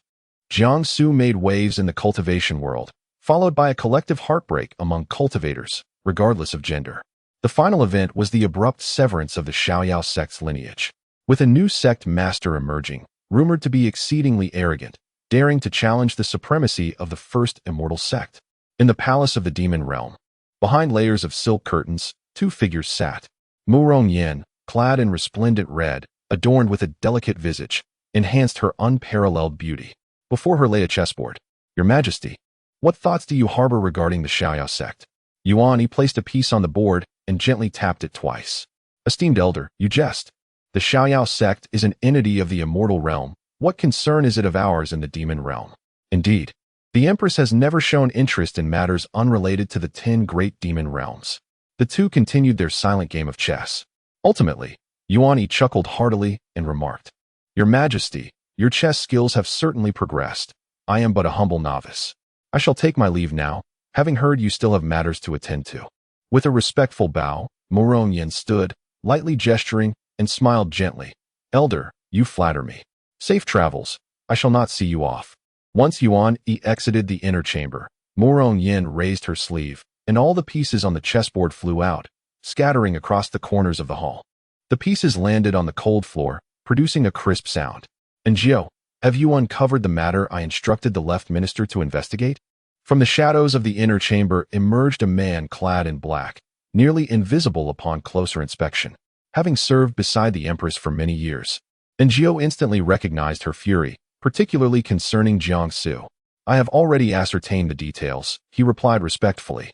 Jiangsu made waves in the cultivation world, followed by a collective heartbreak among cultivators, regardless of gender. The final event was the abrupt severance of the Xiaoyao sect's lineage, with a new sect master emerging, rumored to be exceedingly arrogant, daring to challenge the supremacy of the first immortal sect. In the palace of the demon realm, behind layers of silk curtains, 2 figures sat. Mu Rongyan, clad in resplendent red, adorned with a delicate visage, enhanced her unparalleled beauty. Before her lay a chessboard. Your Majesty, what thoughts do you harbor regarding the Xiaoyao sect? Yuan placed a piece on the board and gently tapped it twice. Esteemed elder, you jest. The Xiaoyao sect is an entity of the immortal realm. What concern is it of ours in the demon realm? Indeed, the Empress has never shown interest in matters unrelated to the 10 great demon realms. The 2 continued their silent game of chess. Ultimately, Yuan chuckled heartily and remarked, Your Majesty, your chess skills have certainly progressed. I am but a humble novice. I shall take my leave now, having heard you still have matters to attend to. With a respectful bow, Mu Rongyan stood, lightly gesturing, and smiled gently. Elder, you flatter me. Safe travels. I shall not see you off. Once Yuan exited the inner chamber, Mu Rongyan raised her sleeve, and all the pieces on the chessboard flew out, scattering across the corners of the hall. The pieces landed on the cold floor, producing a crisp sound. And Jiao, have you uncovered the matter I instructed the left minister to investigate? From the shadows of the inner chamber emerged a man clad in black, nearly invisible upon closer inspection, having served beside the Empress for many years. And Jiao instantly recognized her fury, particularly concerning Jiangsu. I have already ascertained the details, he replied respectfully,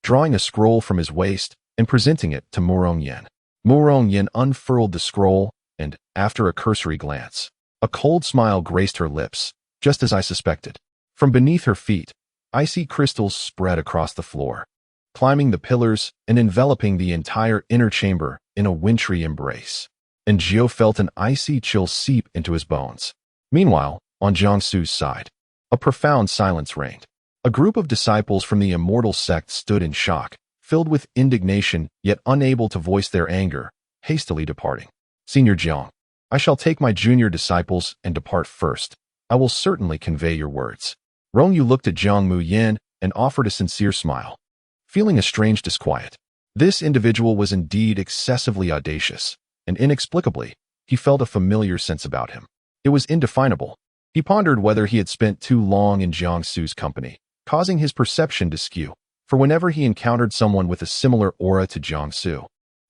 drawing a scroll from his waist and presenting it to Mu Rongyan. Mu Rongyan unfurled the scroll, and, after a cursory glance, a cold smile graced her lips, just as I suspected. From beneath her feet, icy crystals spread across the floor, climbing the pillars and enveloping the entire inner chamber in a wintry embrace. And Jiao felt an icy chill seep into his bones. Meanwhile, on Jiangsu's side, a profound silence reigned. A group of disciples from the immortal sect stood in shock, filled with indignation yet unable to voice their anger, hastily departing. Senior Jiang, I shall take my junior disciples and depart first. I will certainly convey your words. Rongyu looked at Jiang Muyan and offered a sincere smile, feeling a strange disquiet. This individual was indeed excessively audacious, and inexplicably, he felt a familiar sense about him. It was indefinable. He pondered whether he had spent too long in Jiangsu's company, causing his perception to skew, for whenever he encountered someone with a similar aura to Jiangsu,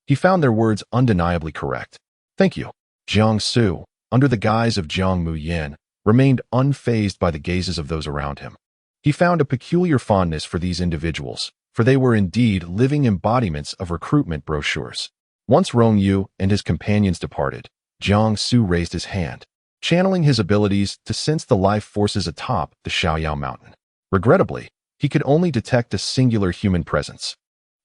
he found their words undeniably correct. Thank you. Jiangsu, under the guise of Jiang Muyan, remained unfazed by the gazes of those around him. He found a peculiar fondness for these individuals, for they were indeed living embodiments of recruitment brochures. Once Rongyu and his companions departed, Jiangsu raised his hand, channeling his abilities to sense the life forces atop the Xiaoyao mountain. Regrettably, he could only detect a singular human presence.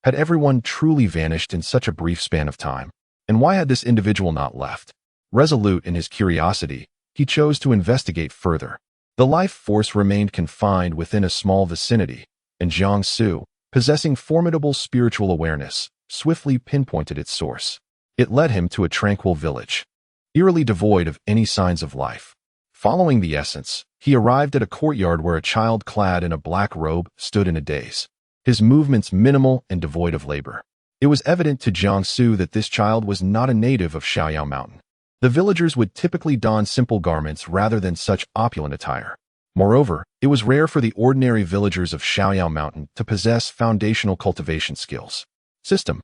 Had everyone truly vanished in such a brief span of time? And why had this individual not left? Resolute in his curiosity, he chose to investigate further. The life force remained confined within a small vicinity, and Jiangsu, possessing formidable spiritual awareness, swiftly pinpointed its source. It led him to a tranquil village, eerily devoid of any signs of life. Following the essence, he arrived at a courtyard where a child clad in a black robe stood in a daze, his movements minimal and devoid of labor. It was evident to Jiangsu that this child was not a native of Xiaoyao Mountain. The villagers would typically don simple garments rather than such opulent attire. Moreover, it was rare for the ordinary villagers of Xiaoyao Mountain to possess foundational cultivation skills. System.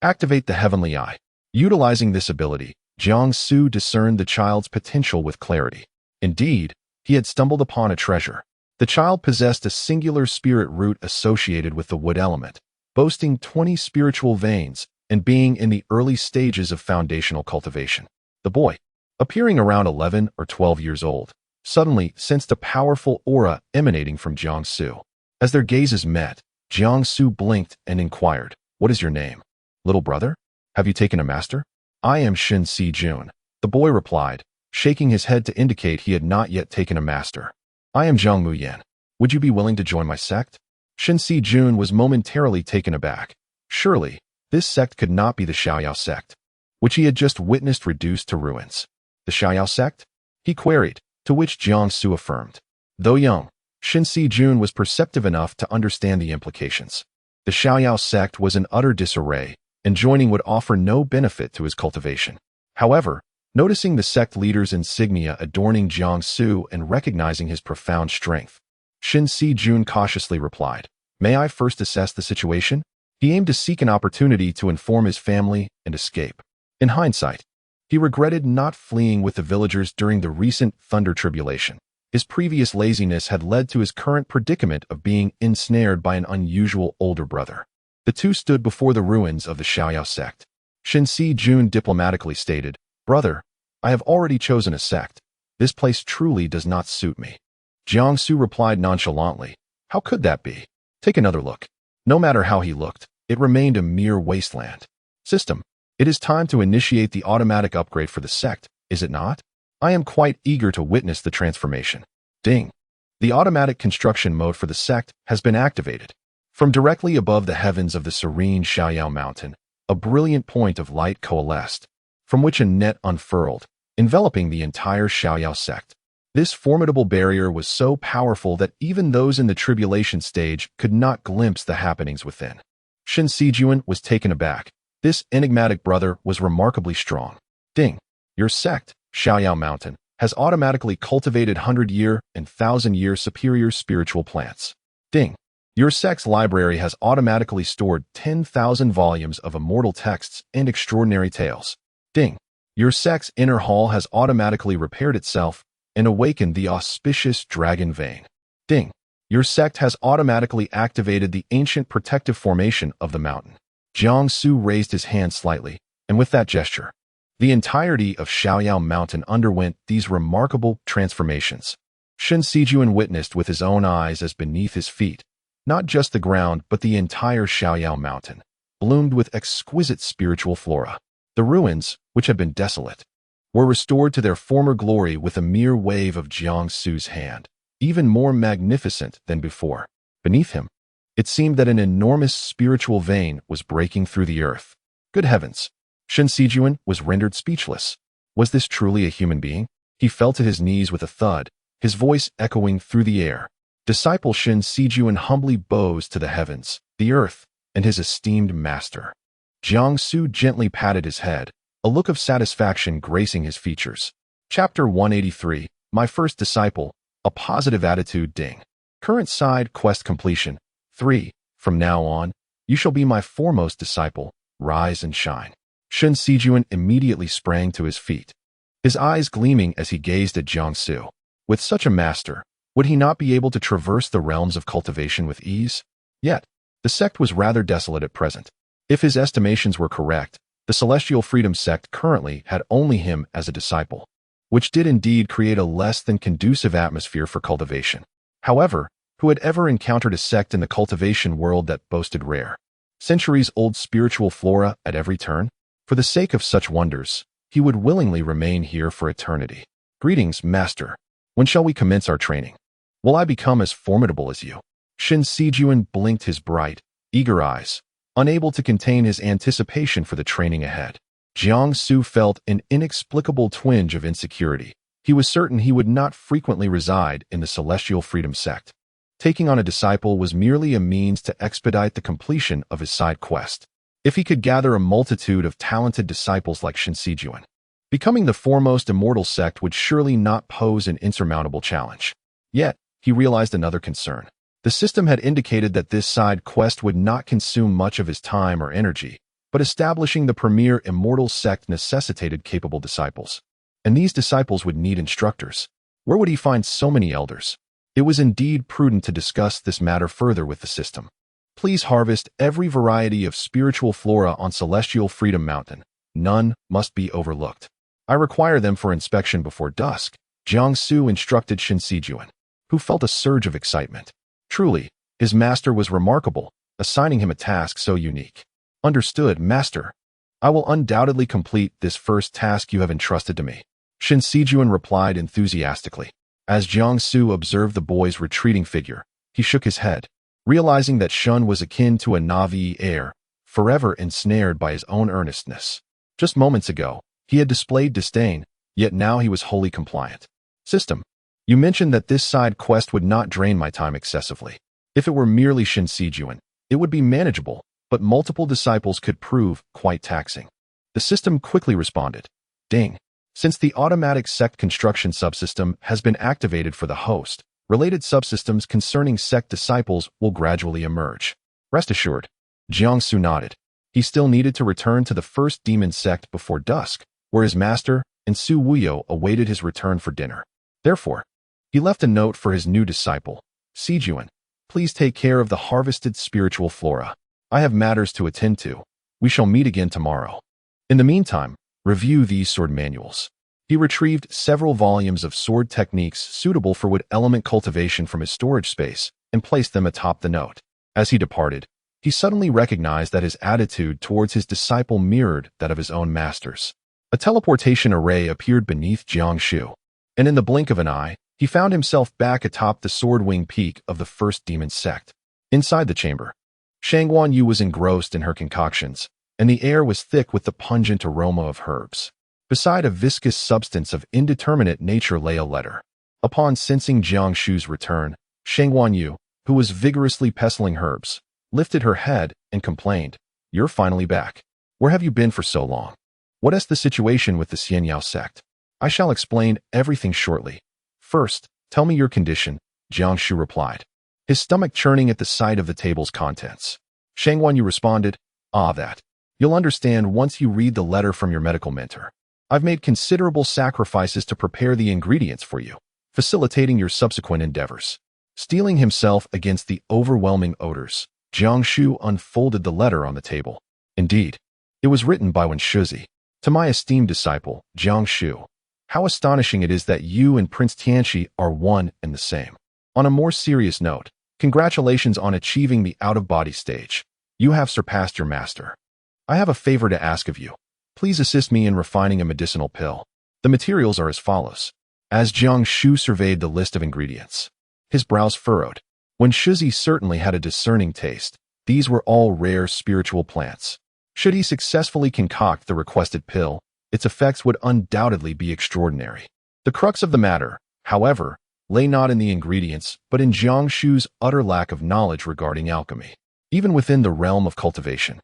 Activate the heavenly eye. Utilizing this ability, Jiangsu discerned the child's potential with clarity. Indeed, he had stumbled upon a treasure. The child possessed a singular spirit root associated with the wood element, boasting 20 spiritual veins, and being in the early stages of foundational cultivation. The boy, appearing around 11 or 12 years old, suddenly sensed a powerful aura emanating from Jiangsu. As their gazes met, Jiangsu blinked and inquired, "What is your name? Little brother? Have you taken a master?" "I am Shin Si-jun," the boy replied, shaking his head to indicate he had not yet taken a master. "I am Zhang Muyan. Would you be willing to join my sect?" Shin Si-jun was momentarily taken aback. Surely, this sect could not be the Xiaoyao sect, which he had just witnessed reduced to ruins. "The Xiaoyao sect?" he queried, to which Jiangsu affirmed. Though young, Shin Si-jun was perceptive enough to understand the implications. The Xiaoyao sect was in utter disarray, and joining would offer no benefit to his cultivation. However, noticing the sect leader's insignia adorning Jiangsu and recognizing his profound strength, Shin Si-jun cautiously replied, "May I first assess the situation?" He aimed to seek an opportunity to inform his family and escape. In hindsight, he regretted not fleeing with the villagers during the recent thunder tribulation. His previous laziness had led to his current predicament of being ensnared by an unusual older brother. The two stood before the ruins of the Xiaoyao sect. Shin Si-jun diplomatically stated, "Brother, I have already chosen a sect. This place truly does not suit me." Jiangsu replied nonchalantly, "How could that be? Take another look." No matter how he looked, it remained a mere wasteland. "System, it is time to initiate the automatic upgrade for the sect, is it not? I am quite eager to witness the transformation." Ding. The automatic construction mode for the sect has been activated. From directly above the heavens of the serene Xiaoyao mountain, a brilliant point of light coalesced, from which a net unfurled, enveloping the entire Xiaoyao sect. This formidable barrier was so powerful that even those in the tribulation stage could not glimpse the happenings within. Shin Si-jun was taken aback. This enigmatic brother was remarkably strong. Ding. Your sect, Xiaoyao Mountain, has automatically cultivated 100-year and 1,000-year superior spiritual plants. Ding. Your sect's library has automatically stored 10,000 volumes of immortal texts and extraordinary tales. Ding. Your sect's inner hall has automatically repaired itself and awakened the auspicious dragon vein. Ding. Your sect has automatically activated the ancient protective formation of the mountain. Jiangsu raised his hand slightly, and with that gesture, the entirety of Xiaoyao Mountain underwent these remarkable transformations. Shin Si-jun witnessed with his own eyes as beneath his feet, not just the ground but the entire Xiaoyao Mountain, bloomed with exquisite spiritual flora. The ruins, which had been desolate, were restored to their former glory with a mere wave of Jiangsu's hand, even more magnificent than before. Beneath him, it seemed that an enormous spiritual vein was breaking through the earth. Good heavens! Shin Si-jun was rendered speechless. Was this truly a human being? He fell to his knees with a thud, his voice echoing through the air. Disciple Shin Si-jun humbly bows to the heavens, the earth, and his esteemed master. Jiangsu gently patted his head, a look of satisfaction gracing his features. Chapter 183, My First Disciple, A Positive Attitude. Ding. Current side quest completion. 3. From now on, you shall be my foremost disciple. Rise and shine. Shin Si-jun immediately sprang to his feet, his eyes gleaming as he gazed at Jiangsu. With such a master, would he not be able to traverse the realms of cultivation with ease? Yet, the sect was rather desolate at present. If his estimations were correct, the Celestial Freedom Sect currently had only him as a disciple, which did indeed create a less than conducive atmosphere for cultivation. However, who had ever encountered a sect in the cultivation world that boasted rare, centuries-old spiritual flora at every turn? For the sake of such wonders, he would willingly remain here for eternity. Greetings, Master. When shall we commence our training? Will I become as formidable as you? Shin Si-jun blinked his bright, eager eyes, unable to contain his anticipation for the training ahead. Jiangsu felt an inexplicable twinge of insecurity. He was certain he would not frequently reside in the Celestial Freedom Sect. Taking on a disciple was merely a means to expedite the completion of his side quest. If he could gather a multitude of talented disciples like Shin Si-jun, becoming the foremost immortal sect would surely not pose an insurmountable challenge. Yet, he realized another concern. The system had indicated that this side quest would not consume much of his time or energy, but establishing the premier immortal sect necessitated capable disciples. And these disciples would need instructors. Where would he find so many elders? It was indeed prudent to discuss this matter further with the system. Please harvest every variety of spiritual flora on Celestial Freedom Mountain. None must be overlooked. I require them for inspection before dusk, Jiangsu instructed Shinsijuan, who felt a surge of excitement. Truly, his master was remarkable, assigning him a task so unique. Understood, master. I will undoubtedly complete this first task you have entrusted to me, Shinsijuan replied enthusiastically. As Jiangsu observed the boy's retreating figure, he shook his head, realizing that Shun was akin to a Navi heir, forever ensnared by his own earnestness. Just moments ago, he had displayed disdain, yet now he was wholly compliant. System. You mentioned that this side quest would not drain my time excessively. If it were merely Shinsijuan, it would be manageable, but multiple disciples could prove quite taxing. The system quickly responded. Ding. Since the automatic Sect construction subsystem has been activated for the host, related subsystems concerning Sect disciples will gradually emerge. Rest assured. Jiangsu nodded. He still needed to return to the first demon sect before dusk, where his master and Su Wuyo awaited his return for dinner. Therefore, he left a note for his new disciple, Sijuan. Please take care of the harvested spiritual flora. I have matters to attend to. We shall meet again tomorrow. In the meantime, review these sword manuals. He retrieved several volumes of sword techniques suitable for wood element cultivation from his storage space and placed them atop the note. As he departed, he suddenly recognized that his attitude towards his disciple mirrored that of his own master's. A teleportation array appeared beneath Jiangshu, and in the blink of an eye, he found himself back atop the sword wing peak of the first demon sect. Inside the chamber, Shangguan Yu was engrossed in her concoctions, and the air was thick with the pungent aroma of herbs. Beside a viscous substance of indeterminate nature lay a letter. Upon sensing Jiangshu's return, Shangguan Yu, who was vigorously pestling herbs, lifted her head and complained, "You're finally back. Where have you been for so long? What is the situation with the Xianyao sect?" "I shall explain everything shortly. First, tell me your condition," Jiangshu replied, his stomach churning at the sight of the table's contents. Shangguan Yu responded, that. You'll understand once you read the letter from your medical mentor. I've made considerable sacrifices to prepare the ingredients for you, facilitating your subsequent endeavors." Steeling himself against the overwhelming odors, Jiangshu unfolded the letter on the table. Indeed, it was written by Wenshuzi. "To my esteemed disciple, Jiangshu, how astonishing it is that you and Prince Tianxi are one and the same. On a more serious note, congratulations on achieving the out-of-body stage. You have surpassed your master. I have a favor to ask of you. Please assist me in refining a medicinal pill. The materials are as follows." As Jiangshu surveyed the list of ingredients, his brows furrowed. Wenshuzi certainly had a discerning taste. These were all rare spiritual plants. Should he successfully concoct the requested pill, its effects would undoubtedly be extraordinary. The crux of the matter, however, lay not in the ingredients, but in Jiangshu's utter lack of knowledge regarding alchemy. Even within the realm of cultivation,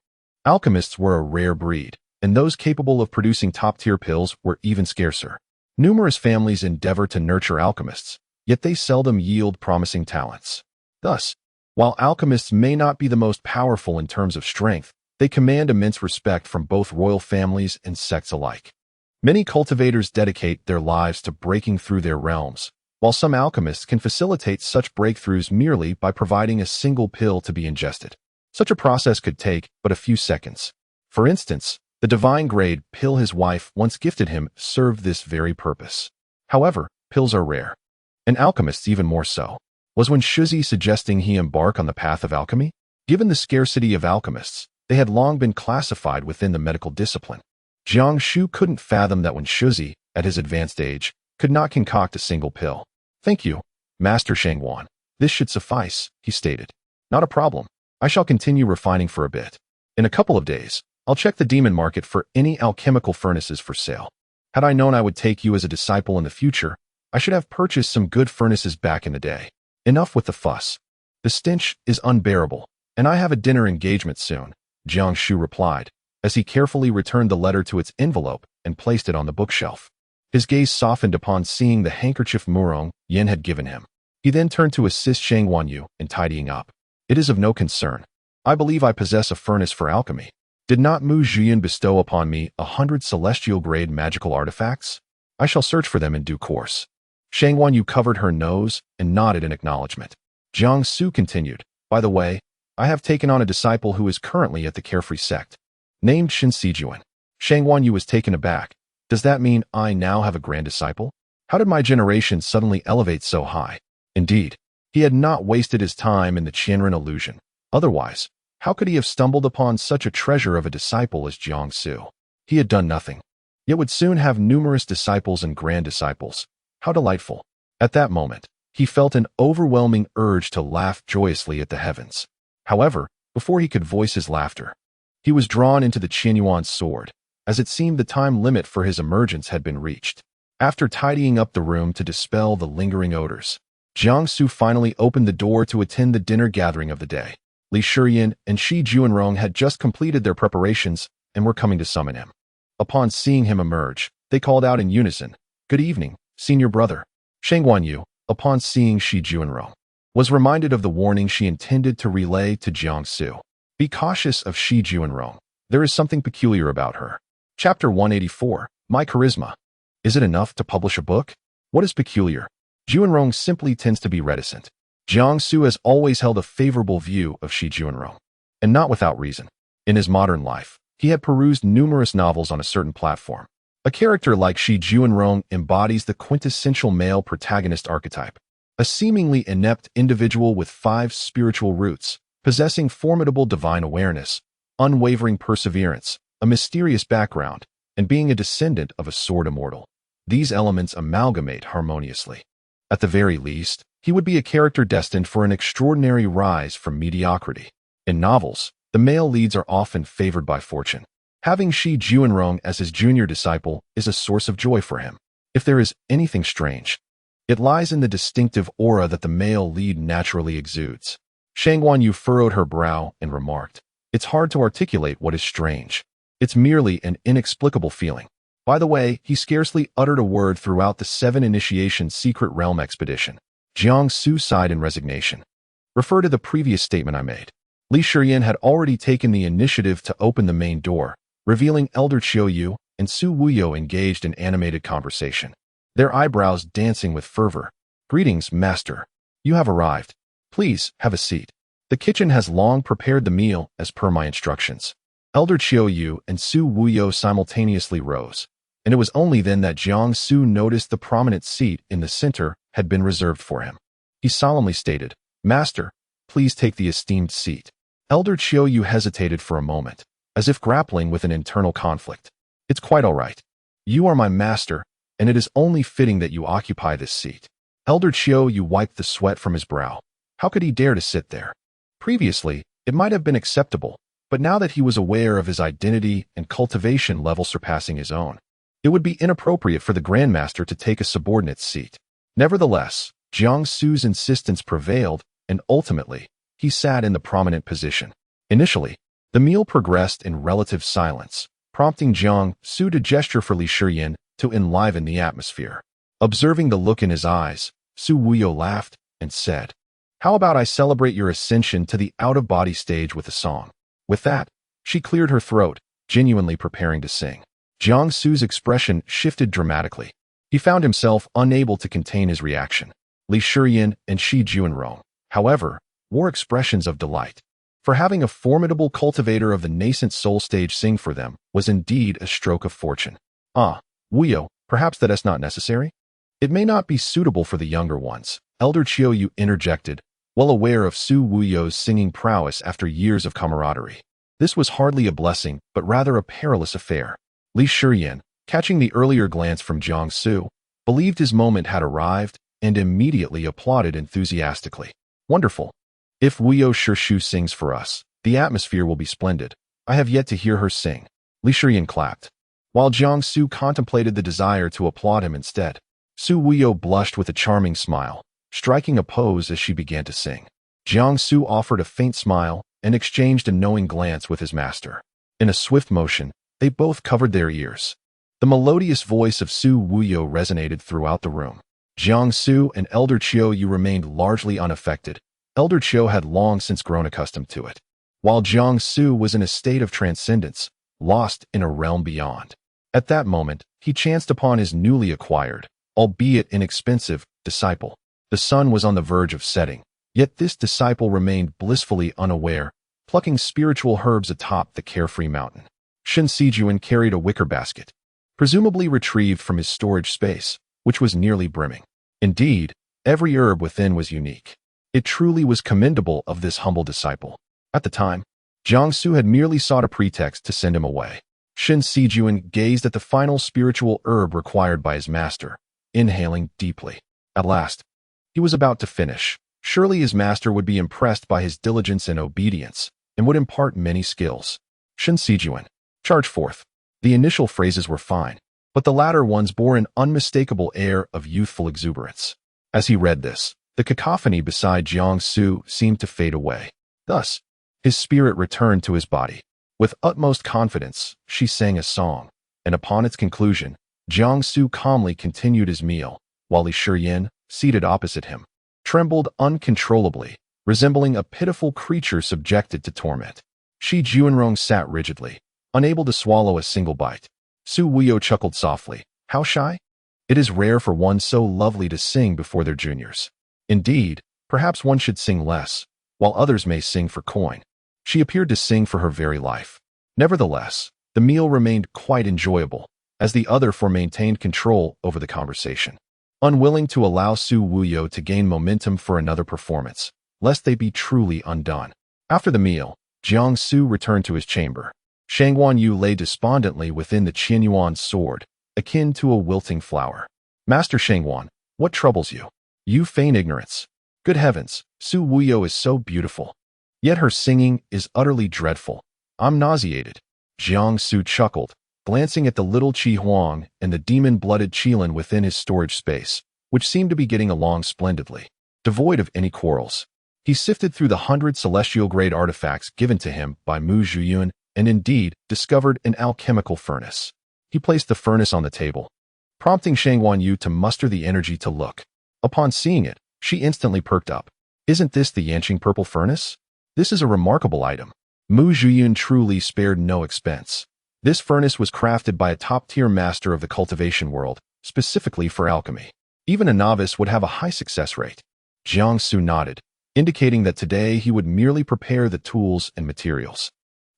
alchemists were a rare breed, and those capable of producing top-tier pills were even scarcer. Numerous families endeavor to nurture alchemists, yet they seldom yield promising talents. Thus, while alchemists may not be the most powerful in terms of strength, they command immense respect from both royal families and sects alike. Many cultivators dedicate their lives to breaking through their realms, while some alchemists can facilitate such breakthroughs merely by providing a single pill to be ingested. Such a process could take but a few seconds. For instance, the divine-grade pill his wife once gifted him served this very purpose. However, pills are rare, and alchemists even more so. Was Wenshuzi suggesting he embark on the path of alchemy? Given the scarcity of alchemists, they had long been classified within the medical discipline. Jiangshu couldn't fathom that Wenshuzi, at his advanced age, could not concoct a single pill. "Thank you, Master Shangguan. This should suffice," he stated. "Not a problem. I shall continue refining for a bit. In a couple of days, I'll check the demon market for any alchemical furnaces for sale. Had I known I would take you as a disciple in the future, I should have purchased some good furnaces back in the day. Enough with the fuss. The stench is unbearable, and I have a dinner engagement soon," Jiangshu replied, as he carefully returned the letter to its envelope and placed it on the bookshelf. His gaze softened upon seeing the handkerchief Murong Yen had given him. He then turned to assist Shangguan Yu in tidying up. "It is of no concern. I believe I possess a furnace for alchemy. Did not Mu Zhiyan bestow upon me 100 celestial-grade magical artifacts? I shall search for them in due course." Shangguan Yu covered her nose and nodded in acknowledgement. Jiangsu continued, "By the way, I have taken on a disciple who is currently at the Carefree Sect, named Shin Sijuan. Shang Wanyu was taken aback. Does that mean I now have a grand disciple? How did my generation suddenly elevate so high? Indeed, he had not wasted his time in the Qianren illusion. Otherwise, how could he have stumbled upon such a treasure of a disciple as Jiangsu? He had done nothing, yet would soon have numerous disciples and grand disciples. How delightful! At that moment, he felt an overwhelming urge to laugh joyously at the heavens. However, before he could voice his laughter, he was drawn into the Qianyuan's sword, as it seemed the time limit for his emergence had been reached. After tidying up the room to dispel the lingering odors, Jiangsu finally opened the door to attend the dinner gathering of the day. Li Shiyan and Shi Juanrong had just completed their preparations and were coming to summon him. Upon seeing him emerge, they called out in unison, "Good evening, senior brother." Shang Wanyu, upon seeing Shi Juanrong, was reminded of the warning she intended to relay to Jiangsu. Be cautious of Shi Juanrong. There is something peculiar about her. Chapter 184, My Charisma. Is it enough to publish a book? What is peculiar? Juanrong simply tends to be reticent. Jiangsu has always held a favorable view of Shi Juanrong, and not without reason. In his modern life, he had perused numerous novels on a certain platform. A character like Shi Juanrong embodies the quintessential male protagonist archetype, a seemingly inept individual with 5 spiritual roots, possessing formidable divine awareness, unwavering perseverance, a mysterious background, and being a descendant of a sword immortal. These elements amalgamate harmoniously. At the very least, he would be a character destined for an extraordinary rise from mediocrity. In novels, the male leads are often favored by fortune. Having Shi Juanrong as his junior disciple is a source of joy for him. If there is anything strange, it lies in the distinctive aura that the male lead naturally exudes. Shang Wanyu furrowed her brow and remarked, "It's hard to articulate what is strange. It's merely an inexplicable feeling." By the way, he scarcely uttered a word throughout the 7 initiation secret realm expedition. Jiangsu sighed in resignation. Refer to the previous statement I made. Li Shiyan had already taken the initiative to open the main door, revealing Elder Qiuyu and Su Wuyo engaged in animated conversation, their eyebrows dancing with fervor. "Greetings, master. You have arrived. Please, have a seat. The kitchen has long prepared the meal as per my instructions." Elder Qiuyu and Su Wuyo simultaneously rose, and it was only then that Jiangsu noticed the prominent seat in the center had been reserved for him. He solemnly stated, "Master, please take the esteemed seat." Elder Qiuyu hesitated for a moment, as if grappling with an internal conflict. "It's quite all right. You are my master, and it is only fitting that you occupy this seat." Elder Qiuyu wiped the sweat from his brow. How could he dare to sit there? Previously, it might have been acceptable, but now that he was aware of his identity and cultivation level surpassing his own, it would be inappropriate for the Grandmaster to take a subordinate's seat. Nevertheless, Jiangsu's insistence prevailed, and ultimately, he sat in the prominent position. Initially, the meal progressed in relative silence, prompting Jiangsu to gesture for Li Shiyan to enliven the atmosphere. Observing the look in his eyes, Su Wuyo laughed and said, "How about I celebrate your ascension to the out-of-body stage with a song?" With that, she cleared her throat, genuinely preparing to sing. Jiangsu's expression shifted dramatically. He found himself unable to contain his reaction. Li Shiyan and Shi Juanrong, however, wore expressions of delight. For having a formidable cultivator of the nascent soul stage sing for them was indeed a stroke of fortune. "Ah, Wuyo, perhaps that is not necessary? It may not be suitable for the younger ones," Elder Qiuyu interjected, well aware of Su Wuyo's singing prowess after years of camaraderie. This was hardly a blessing, but rather a perilous affair. Li Shiyan, catching the earlier glance from Jiangsu, believed his moment had arrived and immediately applauded enthusiastically. "Wonderful. If Wuyo Shishu sings for us, the atmosphere will be splendid. I have yet to hear her sing." Li Shiyan clapped, while Jiangsu contemplated the desire to applaud him instead. Su Wuyo blushed with a charming smile, striking a pose as she began to sing. Jiangsu offered a faint smile and exchanged a knowing glance with his master. In a swift motion, they both covered their ears. The melodious voice of Su Wuyo resonated throughout the room. Jiangsu and Elder Qiuyu remained largely unaffected. Elder Qiu had long since grown accustomed to it, while Jiangsu was in a state of transcendence, lost in a realm beyond. At that moment, he chanced upon his newly acquired, albeit inexpensive, disciple. The sun was on the verge of setting, Yet this disciple remained blissfully unaware, plucking spiritual herbs atop the carefree mountain. Shen Sijuan carried a wicker basket, presumably retrieved from his storage space, which was nearly brimming. Indeed, every herb within was unique. It truly was commendable of this humble disciple. At the time, Jiangsu had merely sought a pretext to send him away. Shen Sijuan gazed at the final spiritual herb required by his master, inhaling deeply. At last, he was about to finish. Surely his master would be impressed by his diligence and obedience, and would impart many skills. Shen Sijuan, charge forth. The initial phrases were fine, but the latter ones bore an unmistakable air of youthful exuberance. As he read this, the cacophony beside Jiangsu seemed to fade away. Thus, his spirit returned to his body. With utmost confidence, she sang a song, and upon its conclusion, Jiangsu calmly continued his meal, while Li Shiyin, seated opposite him, trembled uncontrollably, resembling a pitiful creature subjected to torment. Shi Juanrong sat rigidly, unable to swallow a single bite. Su Wuyo chuckled softly. How shy? It is rare for one so lovely to sing before their juniors. Indeed, perhaps one should sing less, while others may sing for coin. She appeared to sing for her very life. Nevertheless, the meal remained quite enjoyable, as the other four maintained control over the conversation, unwilling to allow Su Wuyo to gain momentum for another performance, lest they be truly undone. After the meal, Jiangsu returned to his chamber. Shangguan Yu lay despondently within the Qianyuan's sword, akin to a wilting flower. Master Shangguan, what troubles you? You feign ignorance. Good heavens, Su Wuyo is so beautiful. Yet her singing is utterly dreadful. I'm nauseated. Jiangsu chuckled, glancing at the little Qi Huang and the demon-blooded Qilin within his storage space, which seemed to be getting along splendidly. Devoid of any quarrels, he sifted through the 100 celestial-grade artifacts given to him by Mu Zhuyun and indeed discovered an alchemical furnace. He placed the furnace on the table, prompting Shangguan Yu to muster the energy to look. Upon seeing it, she instantly perked up. Isn't this the Yanqing purple furnace? This is a remarkable item. Mu Zhuyun truly spared no expense. This furnace was crafted by a top-tier master of the cultivation world, specifically for alchemy. Even a novice would have a high success rate. Jiangsu nodded, indicating that today he would merely prepare the tools and materials.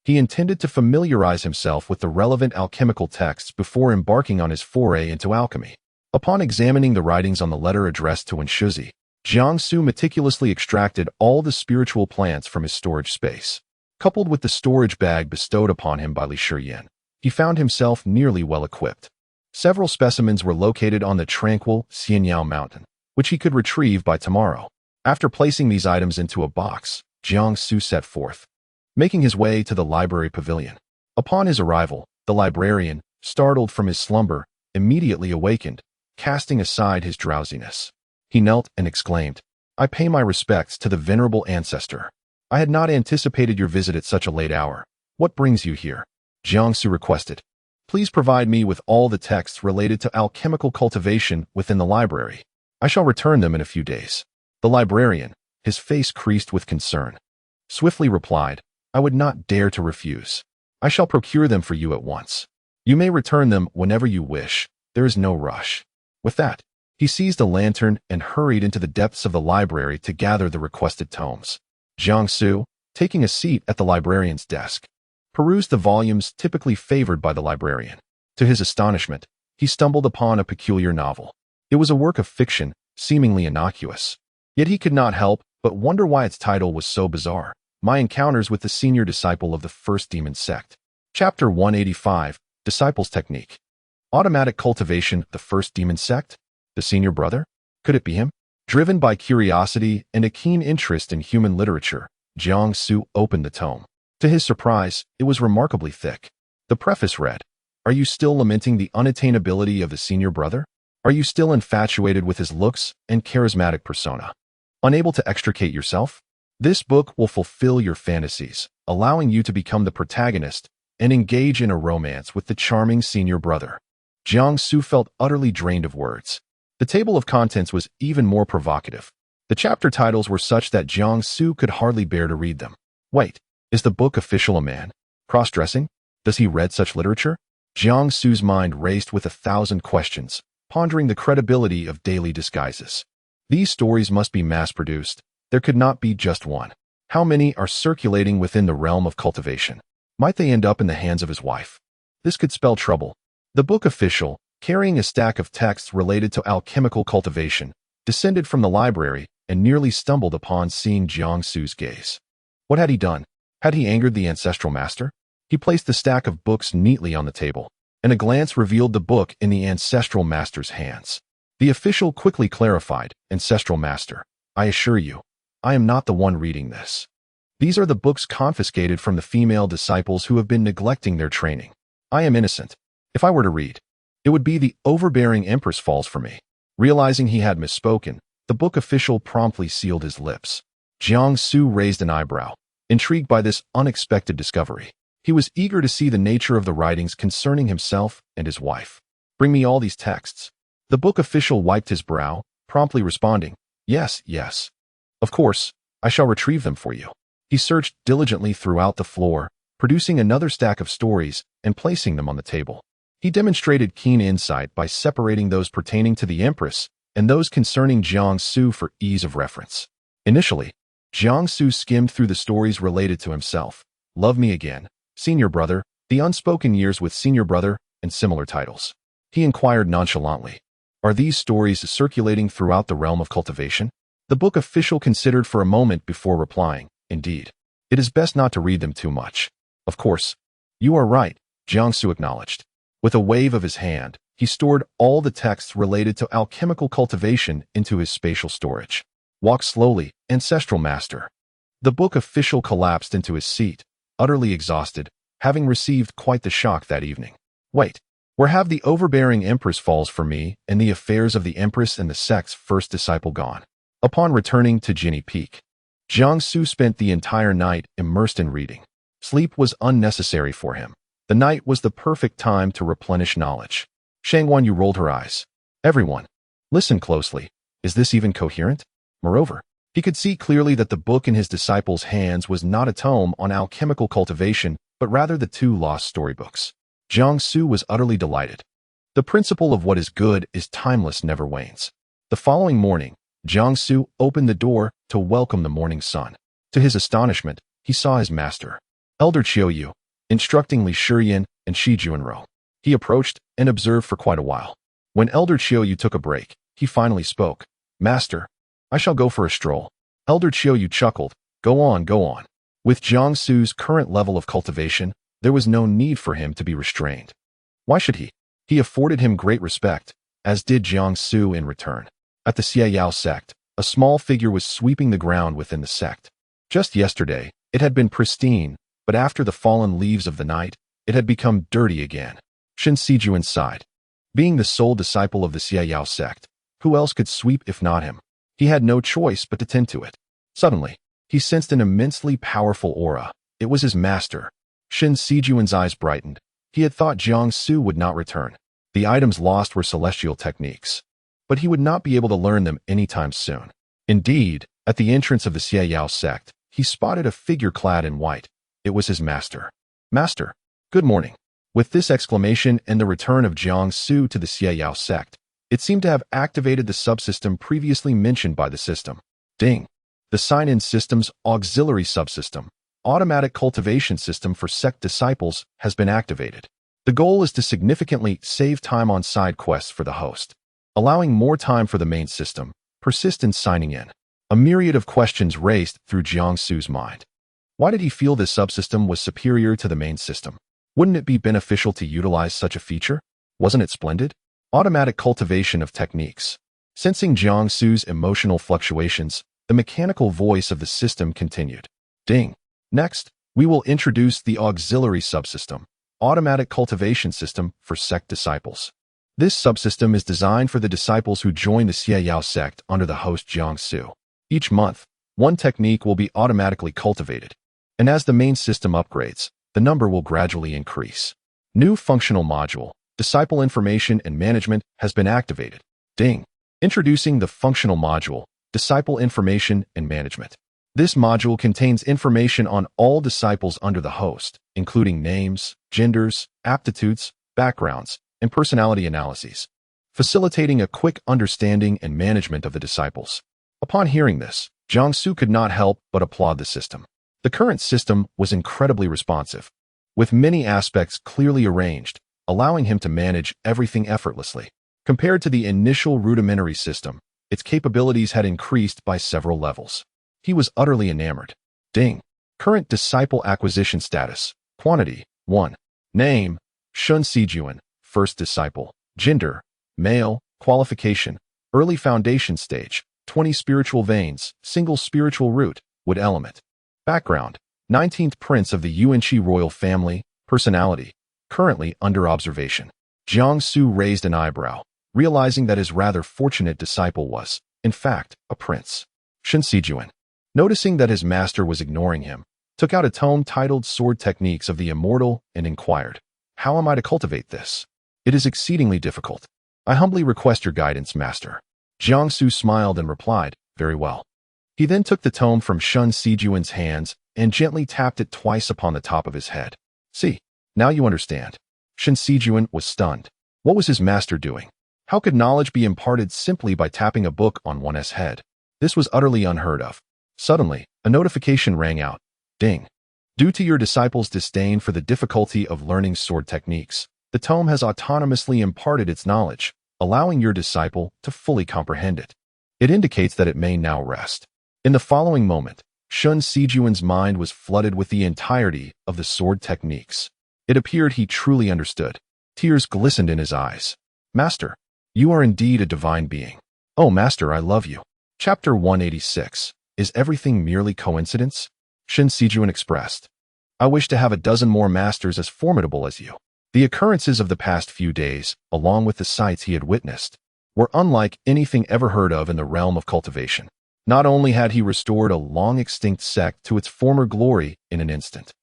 He intended to familiarize himself with the relevant alchemical texts before embarking on his foray into alchemy. Upon examining the writings on the letter addressed to Wenshuzi, Jiangsu meticulously extracted all the spiritual plants from his storage space. Coupled with the storage bag bestowed upon him by Li Shiyin, he found himself nearly well-equipped. Several specimens were located on the tranquil Xianyao mountain, which he could retrieve by tomorrow. After placing these items into a box, Jiangsu set forth, making his way to the library pavilion. Upon his arrival, the librarian, startled from his slumber, immediately awakened, casting aside his drowsiness. He knelt and exclaimed, I pay my respects to the venerable ancestor. I had not anticipated your visit at such a late hour. What brings you here? Jiangsu requested. Please provide me with all the texts related to alchemical cultivation within the library. I shall return them in a few days. The librarian, his face creased with concern, swiftly replied, I would not dare to refuse. I shall procure them for you at once. You may return them whenever you wish. There is no rush. With that, he seized a lantern and hurried into the depths of the library to gather the requested tomes. Jiangsu, taking a seat at the librarian's desk, perused the volumes typically favored by the librarian. To his astonishment, he stumbled upon a peculiar novel. It was a work of fiction, seemingly innocuous. Yet he could not help but wonder why its title was so bizarre. My Encounters with the Senior Disciple of the First Demon Sect. Chapter 185, Disciples Technique. Automatic Cultivation, the First Demon Sect? The Senior Brother? Could it be him? Driven by curiosity and a keen interest in human literature, Jiangsu opened the tome. To his surprise, it was remarkably thick. The preface read, Are you still lamenting the unattainability of the Senior Brother? Are you still infatuated with his looks and charismatic persona? Unable to extricate yourself? This book will fulfill your fantasies, allowing you to become the protagonist and engage in a romance with the charming Senior Brother. Jiangsu felt utterly drained of words. The table of contents was even more provocative. The chapter titles were such that Jiangsu could hardly bear to read them. Wait, is the book official a man? Cross-dressing? Does he read such literature? Jiangsu's mind raced with 1,000 questions, pondering the credibility of daily disguises. These stories must be mass-produced, There could not be just one. How many are circulating within the realm of cultivation? Might they end up in the hands of his wife? This could spell trouble. The book official, carrying a stack of texts related to alchemical cultivation, descended from the library and nearly stumbled upon seeing Jiangsu's gaze. What had he done? Had he angered the ancestral master? He placed the stack of books neatly on the table, and a glance revealed the book in the ancestral master's hands. The official quickly clarified, "Ancestral master, I assure you, I am not the one reading this. These are the books confiscated from the female disciples who have been neglecting their training. I am innocent. If I were to read, it would be the overbearing Empress falls for me." Realizing he had misspoken, the book official promptly sealed his lips. Jiangsu raised an eyebrow, intrigued by this unexpected discovery. He was eager to see the nature of the writings concerning himself and his wife. "Bring me all these texts." The book official wiped his brow, promptly responding, "Yes, yes. Of course, I shall retrieve them for you." He searched diligently throughout the floor, producing another stack of stories and placing them on the table. He demonstrated keen insight by separating those pertaining to the Empress and those concerning Jiangsu for ease of reference. Initially, Jiangsu skimmed through the stories related to himself: "Love Me Again," "Senior Brother," "The Unspoken Years with Senior Brother," and similar titles. He inquired nonchalantly, "Are these stories circulating throughout the realm of cultivation?" The book official considered for a moment before replying, "Indeed. It is best not to read them too much." "Of course. You are right," Jiangsu acknowledged. With a wave of his hand, he stored all the texts related to alchemical cultivation into his spatial storage. "Walk slowly, ancestral master." The book official collapsed into his seat, utterly exhausted, having received quite the shock that evening. "Wait, where have the overbearing Empress falls for me and the affairs of the Empress and the Sect's first disciple gone?" Upon returning to Jinny Peak, Jiangsu spent the entire night immersed in reading. Sleep was unnecessary for him. The night was the perfect time to replenish knowledge. Shangwanyu rolled her eyes. "Everyone, listen closely. Is this even coherent?" Moreover, he could see clearly that the book in his disciples' hands was not a tome on alchemical cultivation, but rather the two lost storybooks. Jiangsu was utterly delighted. The principle of what is good is timeless, never wanes. The following morning, Jiangsu opened the door to welcome the morning sun. To his astonishment, he saw his master, Elder Qiuyu, instructing Li Shiyin and Shi Junro. He approached and observed for quite a while. When Elder Qiuyu took a break, he finally spoke. "Master, I shall go for a stroll." Elder Qiuyu chuckled. Go on, go on." With Jiangsu's current level of cultivation, there was no need for him to be restrained. Why should he? He afforded him great respect, as did Jiangsu in return. At the Xiayao sect, a small figure was sweeping the ground within the sect. Just yesterday, it had been pristine, but after the fallen leaves of the night, it had become dirty again. Shin Sijuan sighed. Being the sole disciple of the Xiayao sect, who else could sweep if not him? He had no choice but to tend to it. Suddenly, he sensed an immensely powerful aura. It was his master. Shin Sijuan's eyes brightened. He had thought Jiangsu would not return. The items lost were celestial techniques, but he would not be able to learn them anytime soon. Indeed, at the entrance of the Xiayao sect, he spotted a figure clad in white. It was his master. "Master, good morning." With this exclamation and the return of Jiangsu to the Xiayao sect, it seemed to have activated the subsystem previously mentioned by the system. Ding! The sign-in system's auxiliary subsystem, automatic cultivation system for sect disciples, has been activated. The goal is to significantly save time on side quests for the host, allowing more time for the main system. Persist in signing in. A myriad of questions raced through Jiangsu's mind. Why did he feel this subsystem was superior to the main system? Wouldn't it be beneficial to utilize such a feature? Wasn't it splendid? Automatic cultivation of techniques. Sensing Jiangsu's emotional fluctuations, the mechanical voice of the system continued. Ding! Next, we will introduce the auxiliary subsystem, automatic cultivation system for sect disciples. This subsystem is designed for the disciples who join the Xiayao sect under the host Jiangsu. Each month, one technique will be automatically cultivated, and as the main system upgrades, the number will gradually increase. New functional module, Disciple Information and Management, has been activated. Ding! Introducing the functional module, Disciple Information and Management. This module contains information on all disciples under the host, including names, genders, aptitudes, backgrounds, and personality analyses, facilitating a quick understanding and management of the disciples. Upon hearing this, Jiangsu could not help but applaud the system. The current system was incredibly responsive, with many aspects clearly arranged, allowing him to manage everything effortlessly. Compared to the initial rudimentary system, its capabilities had increased by several levels. He was utterly enamored. Ding. Current disciple acquisition status. Quantity, 1. Name, Shun Sijuan, first disciple. Gender, male. Qualification, early foundation stage. 20 spiritual veins, single spiritual root, wood element. Background, 19th Prince of the Yuanqi royal family. Personality, currently under observation. Jiangsu raised an eyebrow, realizing that his rather fortunate disciple was, in fact, a prince. Shun Sijuan, noticing that his master was ignoring him, took out a tome titled Sword Techniques of the Immortal and inquired, "How am I to cultivate this? It is exceedingly difficult. I humbly request your guidance, master." Jiangsu smiled and replied, "Very well." He then took the tome from Shun Sijuan's hands and gently tapped it twice upon the top of his head. "See, now you understand." Shun Sijuan was stunned. What was his master doing? How could knowledge be imparted simply by tapping a book on one's head? This was utterly unheard of. Suddenly, a notification rang out. Ding. Due to your disciple's disdain for the difficulty of learning sword techniques, the tome has autonomously imparted its knowledge, allowing your disciple to fully comprehend it. It indicates that it may now rest. In the following moment, Shun Sijuan's mind was flooded with the entirety of the sword techniques. It appeared he truly understood. Tears glistened in his eyes. "Master, you are indeed a divine being." "Oh, Master, I love you." Chapter 186. Is everything merely coincidence? Shun Sijuan expressed, "I wish to have a dozen more masters as formidable as you." The occurrences of the past few days, along with the sights he had witnessed, were unlike anything ever heard of in the realm of cultivation. Not only had he restored a long-extinct sect to its former glory in an instant,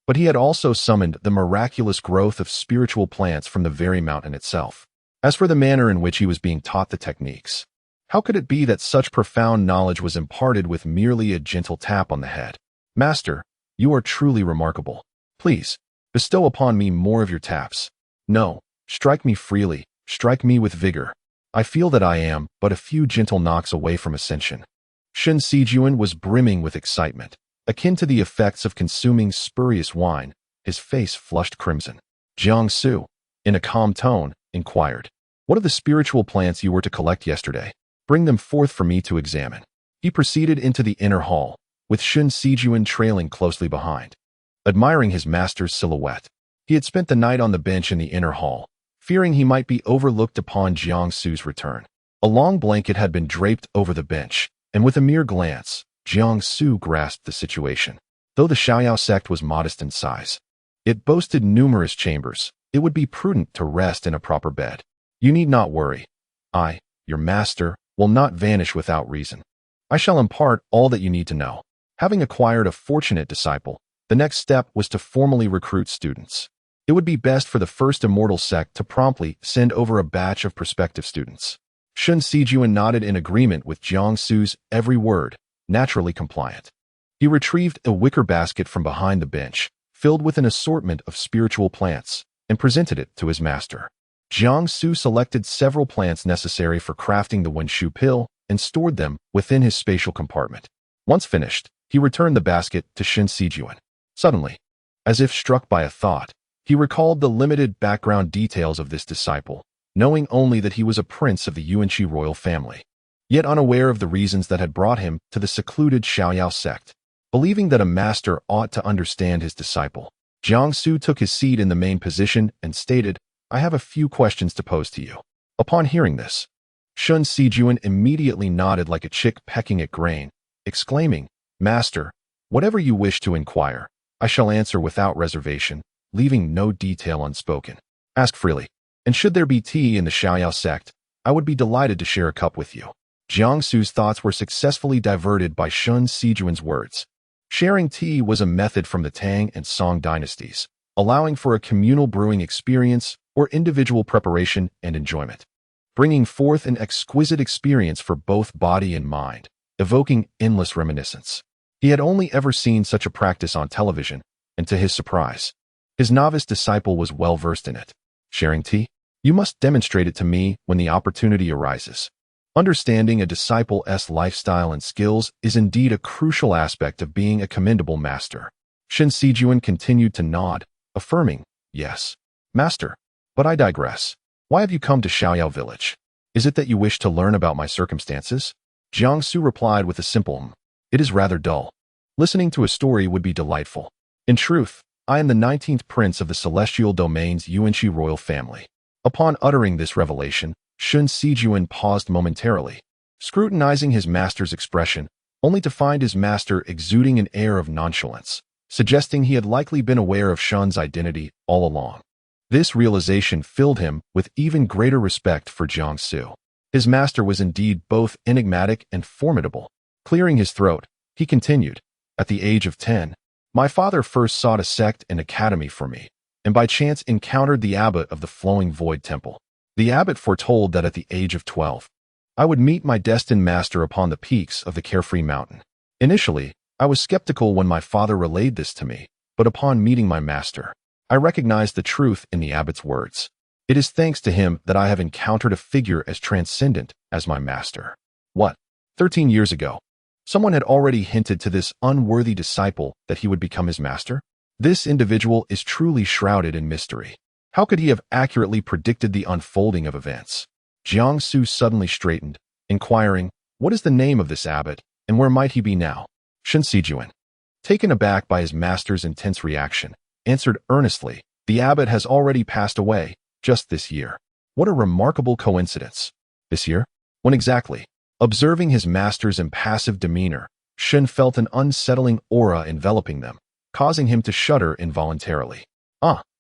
but he had also summoned the miraculous growth of spiritual plants from the very mountain itself. As for the manner in which he was being taught the techniques, how could it be that such profound knowledge was imparted with merely a gentle tap on the head? "Master, you are truly remarkable. Please, bestow upon me more of your taps. No, strike me freely, strike me with vigor. I feel that I am but a few gentle knocks away from ascension." Shun Sijuan was brimming with excitement, akin to the effects of consuming spurious wine. His face flushed crimson. Jiangsu, in a calm tone, inquired, "What of the spiritual plants you were to collect yesterday? Bring them forth for me to examine." He proceeded into the inner hall, with Shun Sijuan trailing closely behind. Admiring his master's silhouette, he had spent the night on the bench in the inner hall, fearing he might be overlooked upon Jiangsu's return. A long blanket had been draped over the bench, and with a mere glance, Jiangsu grasped the situation. Though the Xiaoyao sect was modest in size, it boasted numerous chambers. It would be prudent to rest in a proper bed. "You need not worry. I, your master, will not vanish without reason. I shall impart all that you need to know." Having acquired a fortunate disciple, the next step was to formally recruit students. It would be best for the first immortal sect to promptly send over a batch of prospective students. Shun Sijuan nodded in agreement with Jiangsu's every word, naturally compliant. He retrieved a wicker basket from behind the bench, filled with an assortment of spiritual plants, and presented it to his master. Jiangsu selected several plants necessary for crafting the Wenshu pill and stored them within his spatial compartment. Once finished, he returned the basket to Shun Sijuan. Suddenly, as if struck by a thought, he recalled the limited background details of this disciple, knowing only that he was a prince of the Yuanqi royal family, yet unaware of the reasons that had brought him to the secluded Xiaoyao sect. Believing that a master ought to understand his disciple, Jiangsu took his seat in the main position and stated, "I have a few questions to pose to you." Upon hearing this, Shun Sijuan immediately nodded like a chick pecking at grain, exclaiming, "Master, whatever you wish to inquire, I shall answer without reservation, leaving no detail unspoken. Ask freely. And should there be tea in the Xiaoyao sect, I would be delighted to share a cup with you." Jiangsu's thoughts were successfully diverted by Shun Sijuan's words. Sharing tea was a method from the Tang and Song dynasties, allowing for a communal brewing experience or individual preparation and enjoyment, bringing forth an exquisite experience for both body and mind, evoking endless reminiscence. He had only ever seen such a practice on television, and to his surprise, his novice disciple was well versed in it. "Sharing tea? You must demonstrate it to me when the opportunity arises." Understanding a disciple's lifestyle and skills is indeed a crucial aspect of being a commendable master. Shen Sijuan continued to nod, affirming, "Yes, master. But I digress. Why have you come to Xiaoyao village? Is it that you wish to learn about my circumstances?" Jiangsu replied with a simple "It is rather dull. Listening to a story would be delightful. In truth, I am the 19th prince of the celestial domain's Yuanxi royal family." Upon uttering this revelation, Shen Sijuan paused momentarily, scrutinizing his master's expression, only to find his master exuding an air of nonchalance, suggesting he had likely been aware of Shen's identity all along. This realization filled him with even greater respect for Jiangsu. His master was indeed both enigmatic and formidable. Clearing his throat, he continued, "At the age of 10, my father first sought a sect and academy for me, and by chance encountered the abbot of the Flowing Void Temple. The abbot foretold that at the age of 12, I would meet my destined master upon the peaks of the Carefree Mountain. Initially, I was skeptical when my father relayed this to me, but upon meeting my master, I recognized the truth in the abbot's words. It is thanks to him that I have encountered a figure as transcendent as my master." What? 13 years ago, someone had already hinted to this unworthy disciple that he would become his master? This individual is truly shrouded in mystery. How could he have accurately predicted the unfolding of events? Jiangsu suddenly straightened, inquiring, "What is the name of this abbot, and where might he be now?" Shen Sijuan, taken aback by his master's intense reaction, answered earnestly, "The abbot has already passed away, just this year." What a remarkable coincidence. This year? When exactly? Observing his master's impassive demeanor, Shen felt an unsettling aura enveloping them, causing him to shudder involuntarily.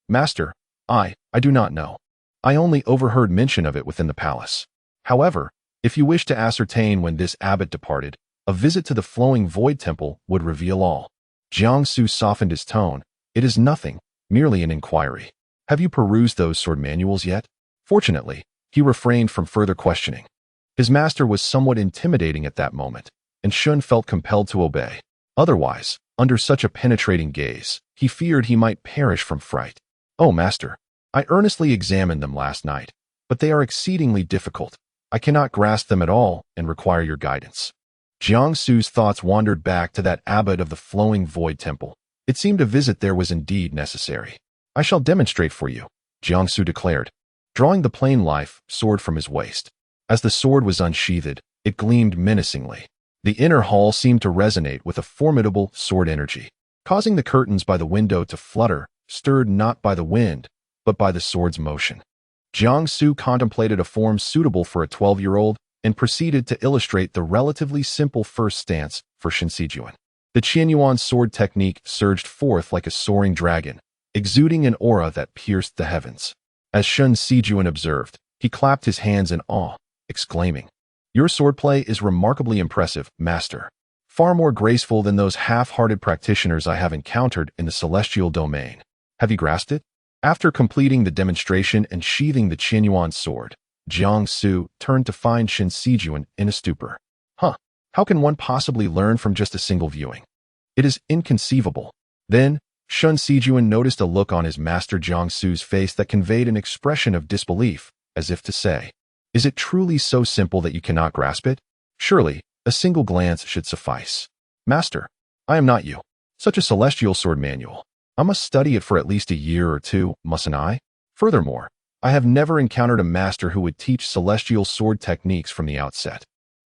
Master, I do not know. I only overheard mention of it within the palace. However, if you wish to ascertain when this abbot departed, a visit to the Flowing Void Temple would reveal all." Jiangsu softened his tone. "It is nothing, merely an inquiry. Have you perused those sword manuals yet?" Fortunately, he refrained from further questioning. His master was somewhat intimidating at that moment, and Shun felt compelled to obey. Otherwise, under such a penetrating gaze, he feared he might perish from fright. "Oh, master, I earnestly examined them last night, but they are exceedingly difficult. I cannot grasp them at all and require your guidance." Jiangsu's thoughts wandered back to that abbot of the Flowing Void Temple. It seemed a visit there was indeed necessary. "I shall demonstrate for you," Jiangsu declared, drawing the plain life sword from his waist. As the sword was unsheathed, it gleamed menacingly. The inner hall seemed to resonate with a formidable sword energy, causing the curtains by the window to flutter, stirred not by the wind, but by the sword's motion. Jiangsu contemplated a form suitable for a 12-year-old and proceeded to illustrate the relatively simple first stance for Shen Sijuan. The Qianyuan sword technique surged forth like a soaring dragon, exuding an aura that pierced the heavens. As Shen Sijuan observed, he clapped his hands in awe, exclaiming, "Your swordplay is remarkably impressive, master. Far more graceful than those half-hearted practitioners I have encountered in the celestial domain. Have you grasped it?" After completing the demonstration and sheathing the Qianyuan sword, Jiangsu turned to find Shen Sijuan in a stupor. How can one possibly learn from just a single viewing? It is inconceivable. Then, Shen Sijuan noticed a look on his master Jiangsu's face that conveyed an expression of disbelief, as if to say, "Is it truly so simple that you cannot grasp it? Surely, a single glance should suffice." "Master, I am not you. Such a celestial sword manual. I must study it for at least a year or two, mustn't I? Furthermore, I have never encountered a master who would teach celestial sword techniques from the outset.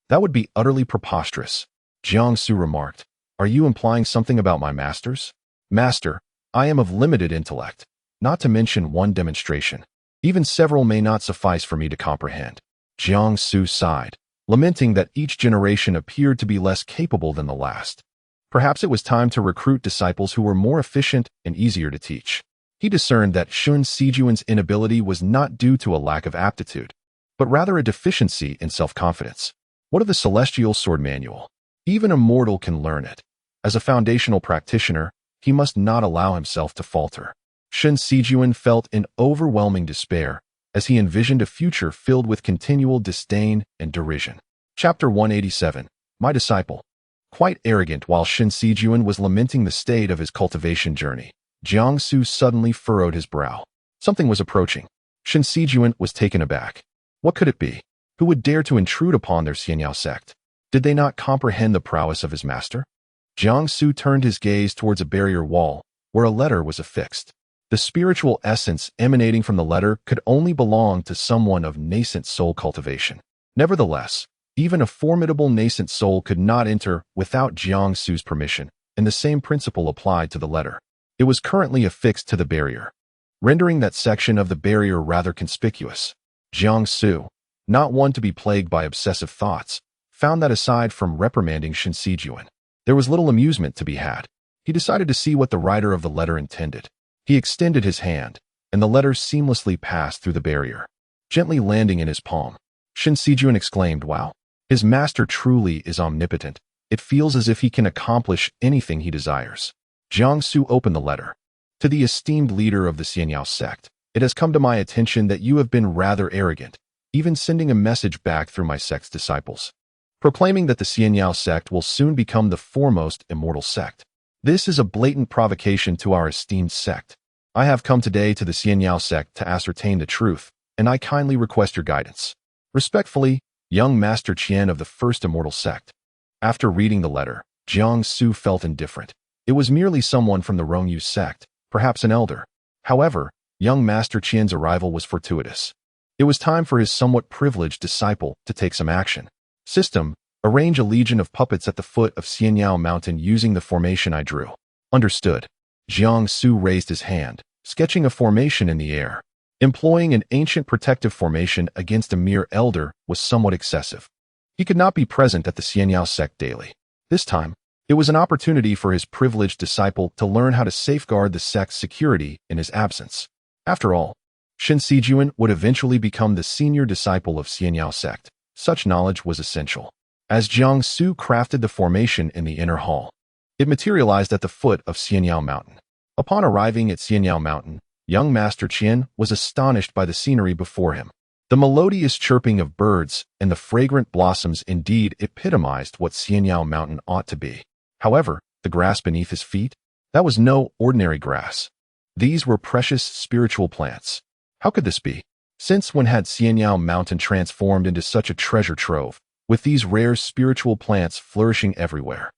That would be utterly preposterous," Jiangsu remarked. "Are you implying something about my masters?" "Master, I am of limited intellect, not to mention one demonstration. Even several may not suffice for me to comprehend." Jiangsu sighed, lamenting that each generation appeared to be less capable than the last. Perhaps it was time to recruit disciples who were more efficient and easier to teach. He discerned that Shen Sijuan's inability was not due to a lack of aptitude, but rather a deficiency in self-confidence. What of the celestial sword manual? Even a mortal can learn it. As a foundational practitioner, he must not allow himself to falter. Shen Sijuan felt in overwhelming despair as he envisioned a future filled with continual disdain and derision. Chapter 187. My Disciple. Quite arrogant while Shen Sijuan was lamenting the state of his cultivation journey, Jiangsu suddenly furrowed his brow. Something was approaching. Shen Sijuan was taken aback. What could it be? Who would dare to intrude upon their Xianyao sect? Did they not comprehend the prowess of his master? Jiang Su turned his gaze towards a barrier wall, where a letter was affixed. The spiritual essence emanating from the letter could only belong to someone of nascent soul cultivation. Nevertheless, even a formidable nascent soul could not enter without Jiang Su's permission, and the same principle applied to the letter. It was currently affixed to the barrier, rendering that section of the barrier rather conspicuous. Jiang Su, not one to be plagued by obsessive thoughts, found that aside from reprimanding Shen Sijuan, there was little amusement to be had. He decided to see what the writer of the letter intended. He extended his hand, and the letter seamlessly passed through the barrier, gently landing in his palm. Shen Sijuan exclaimed, "Wow, his master truly is omnipotent. It feels as if he can accomplish anything he desires." Jiang Su opened the letter. "To the esteemed leader of the Xianyao sect, it has come to my attention that you have been rather arrogant, even sending a message back through my sect's disciples, proclaiming that the Xianyao sect will soon become the foremost immortal sect. This is a blatant provocation to our esteemed sect. I have come today to the Xianyao sect to ascertain the truth, and I kindly request your guidance. Respectfully, young Master Qian of the First Immortal Sect." After reading the letter, Jiang Su felt indifferent. It was merely someone from the Rongyu sect, perhaps an elder. However, young Master Qian's arrival was fortuitous. It was time for his somewhat privileged disciple to take some action. "System, arrange a legion of puppets at the foot of Xianyao Mountain using the formation I drew." "Understood." Jiang Su raised his hand, sketching a formation in the air. Employing an ancient protective formation against a mere elder was somewhat excessive. He could not be present at the Xianyao sect daily. This time, it was an opportunity for his privileged disciple to learn how to safeguard the sect's security in his absence. After all, Shen Sijuan would eventually become the senior disciple of Xianyao sect. Such knowledge was essential. As Jiang Su crafted the formation in the inner hall, it materialized at the foot of Xianyao Mountain. Upon arriving at Xianyao Mountain, young Master Qian was astonished by the scenery before him. The melodious chirping of birds and the fragrant blossoms indeed epitomized what Xianyao Mountain ought to be. However, the grass beneath his feet, that was no ordinary grass. These were precious spiritual plants. How could this be? Since when had Xianyao Mountain transformed into such a treasure trove, with these rare spiritual plants flourishing everywhere?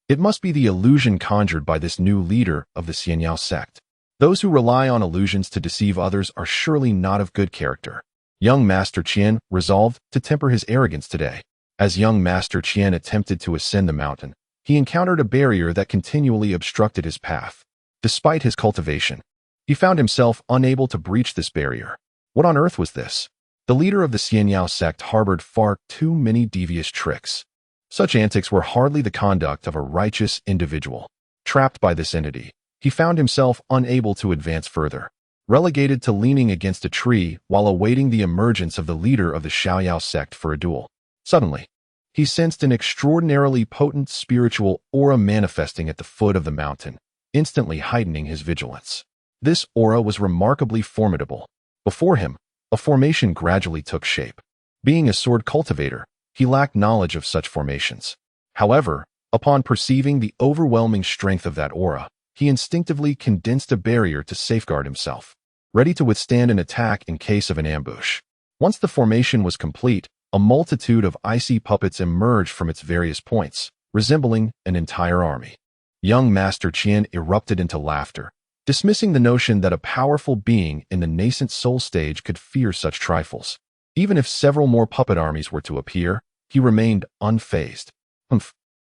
It must be the illusion conjured by this new leader of the Xianyao sect. Those who rely on illusions to deceive others are surely not of good character. Young Master Qian resolved to temper his arrogance today. As young Master Qian attempted to ascend the mountain, he encountered a barrier that continually obstructed his path. Despite his cultivation, he found himself unable to breach this barrier. What on earth was this? The leader of the Xianyao sect harbored far too many devious tricks. Such antics were hardly the conduct of a righteous individual. Trapped by this entity, he found himself unable to advance further, relegated to leaning against a tree while awaiting the emergence of the leader of the Xiaoyao sect for a duel. Suddenly, he sensed an extraordinarily potent spiritual aura manifesting at the foot of the mountain, instantly heightening his vigilance. This aura was remarkably formidable. Before him, a formation gradually took shape. Being a sword cultivator, he lacked knowledge of such formations. However, upon perceiving the overwhelming strength of that aura, he instinctively condensed a barrier to safeguard himself, ready to withstand an attack in case of an ambush. Once the formation was complete, a multitude of icy puppets emerged from its various points, resembling an entire army. Young Master Qian erupted into laughter, dismissing the notion that a powerful being in the nascent soul stage could fear such trifles. Even if several more puppet armies were to appear, he remained unfazed.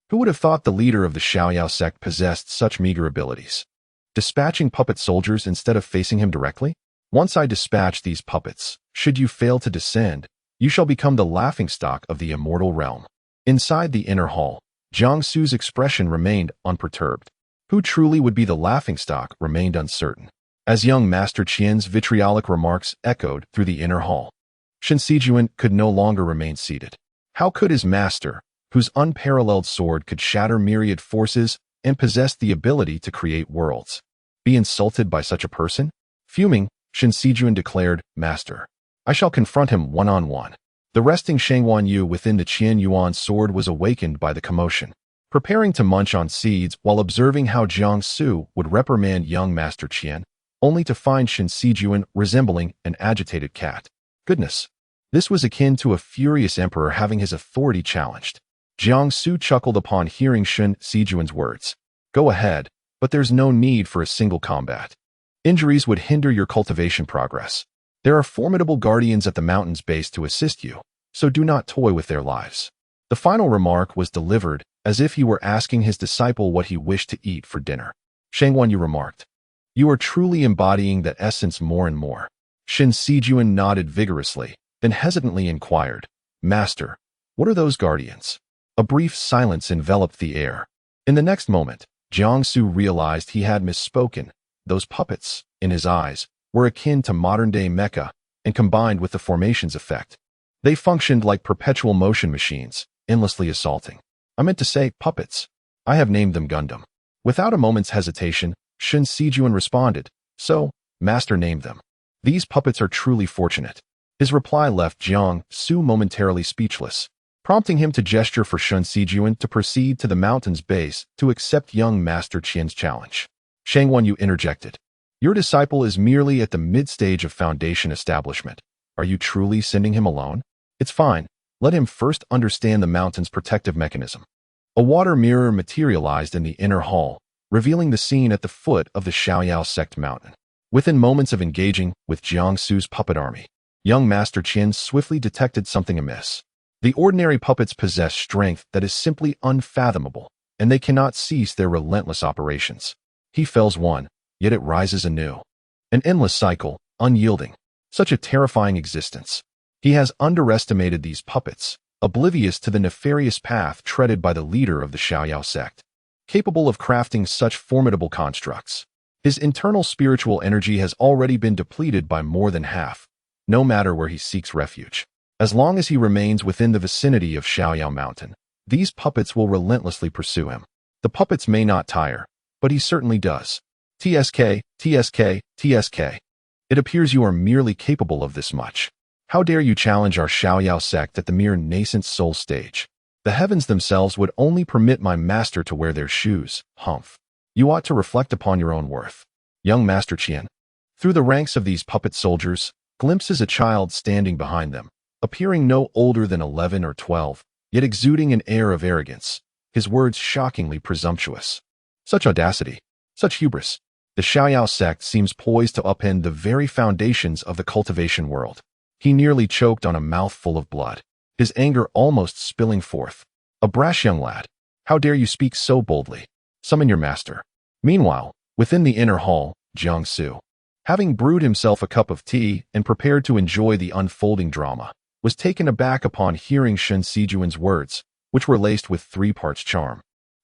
Who would have thought the leader of the Xiaoyao sect possessed such meager abilities? Dispatching puppet soldiers instead of facing him directly? Once I dispatch these puppets, should you fail to descend, you shall become the laughingstock of the immortal realm. Inside the inner hall, Jiang Su's expression remained unperturbed. Who truly would be the laughingstock remained uncertain. As young Master Qian's vitriolic remarks echoed through the inner hall, Shen Sijuan could no longer remain seated. How could his master, whose unparalleled sword could shatter myriad forces and possessed the ability to create worlds, be insulted by such a person? Fuming, Shen Sijuan declared, "Master, I shall confront him one-on-one." The resting Shangwan Yu within the Qian Yuan sword was awakened by the commotion, preparing to munch on seeds while observing how Jiang Su would reprimand young Master Qian, only to find Shen Sijuan resembling an agitated cat. Goodness! This was akin to a furious emperor having his authority challenged. Jiang Su chuckled upon hearing Shun Sijuan's words. Go ahead, but there's no need for a single combat. Injuries would hinder your cultivation progress. There are formidable guardians at the mountain's base to assist you, so do not toy with their lives. The final remark was delivered as if he were asking his disciple what he wished to eat for dinner. Shang Wanyu remarked, You are truly embodying that essence more and more. Shin Sijuan nodded vigorously, then hesitantly inquired, Master, what are those guardians? A brief silence enveloped the air. In the next moment, Jiang Su realized he had misspoken. Those puppets, in his eyes, were akin to modern-day mecha and combined with the formations effect. They functioned like perpetual motion machines, endlessly assaulting. I meant to say puppets. I have named them Gundam. Without a moment's hesitation, Shin Sijuan responded, So, Master named them. These puppets are truly fortunate. His reply left Jiang Su momentarily speechless, prompting him to gesture for Shun Sijuan to proceed to the mountain's base to accept young Master Qian's challenge. Shang Wanyu interjected. Your disciple is merely at the mid-stage of foundation establishment. Are you truly sending him alone? It's fine. Let him first understand the mountain's protective mechanism. A water mirror materialized in the inner hall, revealing the scene at the foot of the Xiaoyao Sect mountain. Within moments of engaging with Jiang Su's puppet army, young Master Qian swiftly detected something amiss. The ordinary puppets possess strength that is simply unfathomable, and they cannot cease their relentless operations. He fells one, yet it rises anew. An endless cycle, unyielding. Such a terrifying existence. He has underestimated these puppets, oblivious to the nefarious path treaded by the leader of the Xiaoyao sect. Capable of crafting such formidable constructs, his internal spiritual energy has already been depleted by more than half, no matter where he seeks refuge. As long as he remains within the vicinity of Xiaoyao Mountain, these puppets will relentlessly pursue him. The puppets may not tire, but he certainly does. TSK, TSK, TSK. It appears you are merely capable of this much. How dare you challenge our Xiaoyao sect at the mere nascent soul stage? The heavens themselves would only permit my master to wear their shoes, humph. You ought to reflect upon your own worth. Young Master Qian. Through the ranks of these puppet soldiers, glimpses a child standing behind them, appearing no older than 11 or 12, yet exuding an air of arrogance, his words shockingly presumptuous. Such audacity, such hubris. The Xiaoyao sect seems poised to upend the very foundations of the cultivation world. He nearly choked on a mouthful of blood, his anger almost spilling forth. A brash young lad. How dare you speak so boldly? Summon your master. Meanwhile, within the inner hall, Jiang Su, having brewed himself a cup of tea and prepared to enjoy the unfolding drama, was taken aback upon hearing Shen Sijuan's words, which were laced with 3 parts charm,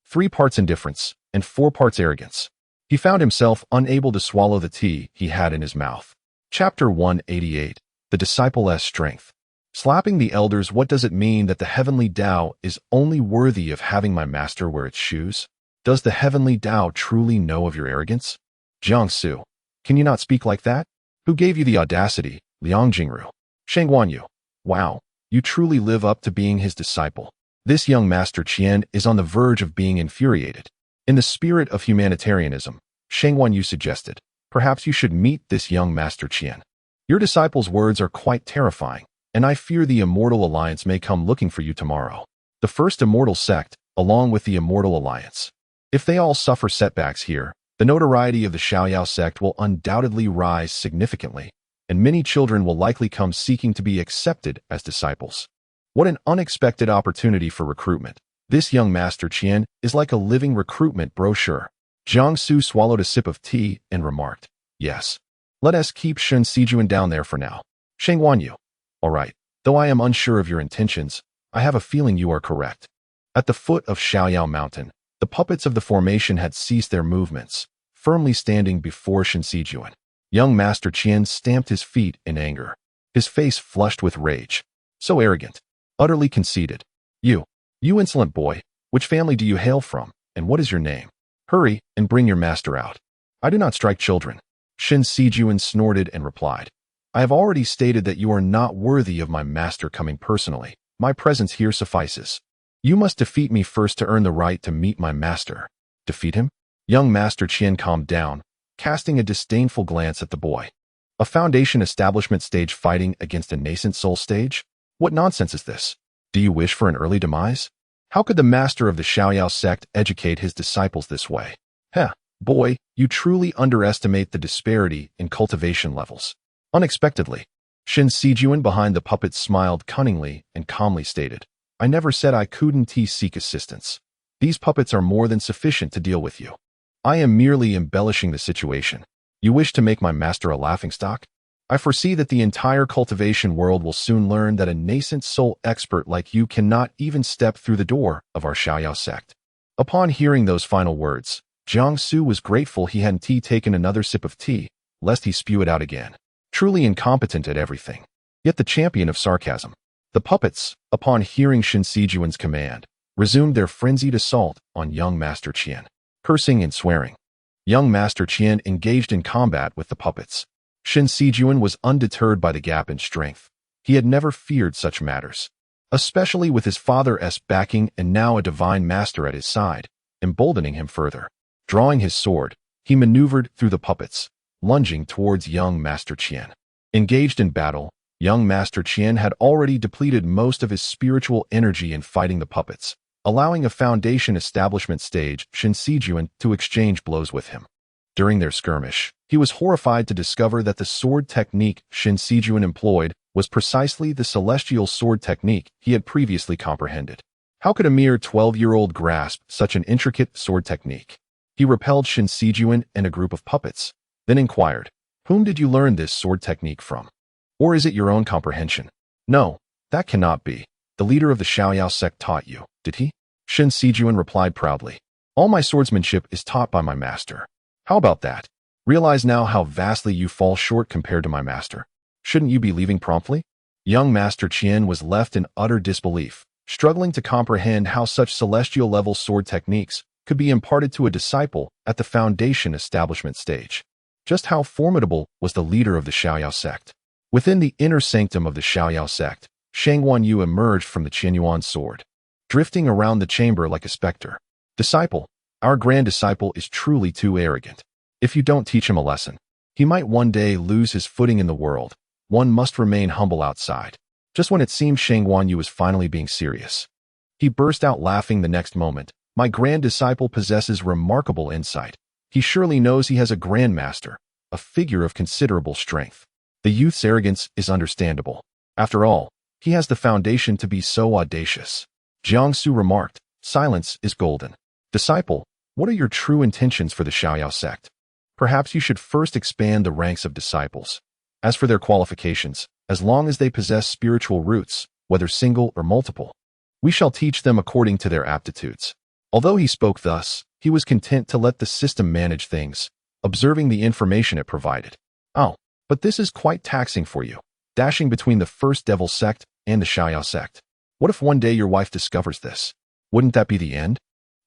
3 parts indifference, and 4 parts arrogance. He found himself unable to swallow the tea he had in his mouth. Chapter 188. The Disciple-S Strength. Slapping the elders, what does it mean that the heavenly Tao is only worthy of having my master wear its shoes? Does the heavenly Tao truly know of your arrogance? Jiang Su, can you not speak like that? Who gave you the audacity? Liang Jingru. Shang Wanyu. Wow, you truly live up to being his disciple. This young Master Qian is on the verge of being infuriated. In the spirit of humanitarianism, Shang Wanyu suggested, perhaps you should meet this young Master Qian. Your disciple's words are quite terrifying, and I fear the Immortal Alliance may come looking for you tomorrow. The first Immortal Sect, along with the Immortal Alliance. If they all suffer setbacks here, the notoriety of the Xiaoyao sect will undoubtedly rise significantly, and many children will likely come seeking to be accepted as disciples. What an unexpected opportunity for recruitment. This young Master Qian is like a living recruitment brochure. Jiang Su swallowed a sip of tea and remarked, Yes. Let us keep Shun Sijuan down there for now. Shang Wanyu. All right. Though I am unsure of your intentions, I have a feeling you are correct. At the foot of Xiaoyao Mountain, the puppets of the formation had ceased their movements, firmly standing before Shin Sijuan. Young Master Qian stamped his feet in anger, his face flushed with rage. So arrogant, utterly conceited. You insolent boy, which family do you hail from, and what is your name? Hurry and bring your master out. I do not strike children. Shin Sijuan snorted and replied, I have already stated that you are not worthy of my master coming personally. My presence here suffices. You must defeat me first to earn the right to meet my master. Defeat him? Young Master Qian calmed down, casting a disdainful glance at the boy. A foundation establishment stage fighting against a nascent soul stage? What nonsense is this? Do you wish for an early demise? How could the master of the Xiaoyao sect educate his disciples this way? Heh, boy, you truly underestimate the disparity in cultivation levels. Unexpectedly, Shen Sijuan behind the puppet smiled cunningly and calmly stated, I never said I couldn't seek assistance. These puppets are more than sufficient to deal with you. I am merely embellishing the situation. You wish to make my master a laughingstock? I foresee that the entire cultivation world will soon learn that a nascent soul expert like you cannot even step through the door of our Xiaoyao sect. Upon hearing those final words, Jiang Su was grateful he hadn't taken another sip of tea, lest he spew it out again. Truly incompetent at everything. Yet the champion of sarcasm. The puppets, upon hearing Shen Sijuan's command, resumed their frenzied assault on young Master Qian, cursing and swearing. Young Master Qian engaged in combat with the puppets. Shen Sijuan was undeterred by the gap in strength. He had never feared such matters, especially with his father's backing and now a divine master at his side, emboldening him further. Drawing his sword, he maneuvered through the puppets, lunging towards young Master Qian. Engaged in battle, young Master Qian had already depleted most of his spiritual energy in fighting the puppets, allowing a foundation establishment stage Shen Sijuan to exchange blows with him. During their skirmish, he was horrified to discover that the sword technique Shen Sijuan employed was precisely the celestial sword technique he had previously comprehended. How could a mere 12-year-old grasp such an intricate sword technique? He repelled Shen Sijuan and a group of puppets, then inquired, Whom did you learn this sword technique from? Or is it your own comprehension? No, that cannot be. The leader of the Xiaoyao sect taught you, did he? Shen Sijuan replied proudly, All my swordsmanship is taught by my master. How about that? Realize now how vastly you fall short compared to my master. Shouldn't you be leaving promptly? Young Master Qian was left in utter disbelief, struggling to comprehend how such celestial-level sword techniques could be imparted to a disciple at the foundation establishment stage. Just how formidable was the leader of the Xiaoyao sect? Within the inner sanctum of the Xiaoyao sect, Shang Wanyu emerged from the Qianyuan sword, drifting around the chamber like a specter. Disciple, our grand disciple is truly too arrogant. If you don't teach him a lesson, he might one day lose his footing in the world. One must remain humble outside. Just when it seemed Shang Wanyu was finally being serious, he burst out laughing the next moment. My grand disciple possesses remarkable insight. He surely knows he has a grandmaster, a figure of considerable strength. The youth's arrogance is understandable. After all, he has the foundation to be so audacious. Jiang Su remarked, Silence is golden. Disciple, what are your true intentions for the Xiaoyao sect? Perhaps you should first expand the ranks of disciples. As for their qualifications, as long as they possess spiritual roots, whether single or multiple, we shall teach them according to their aptitudes. Although he spoke thus, he was content to let the system manage things, observing the information it provided. Oh, but this is quite taxing for you, dashing between the first devil sect and the Xiaoyao sect. What if one day your wife discovers this? Wouldn't that be the end?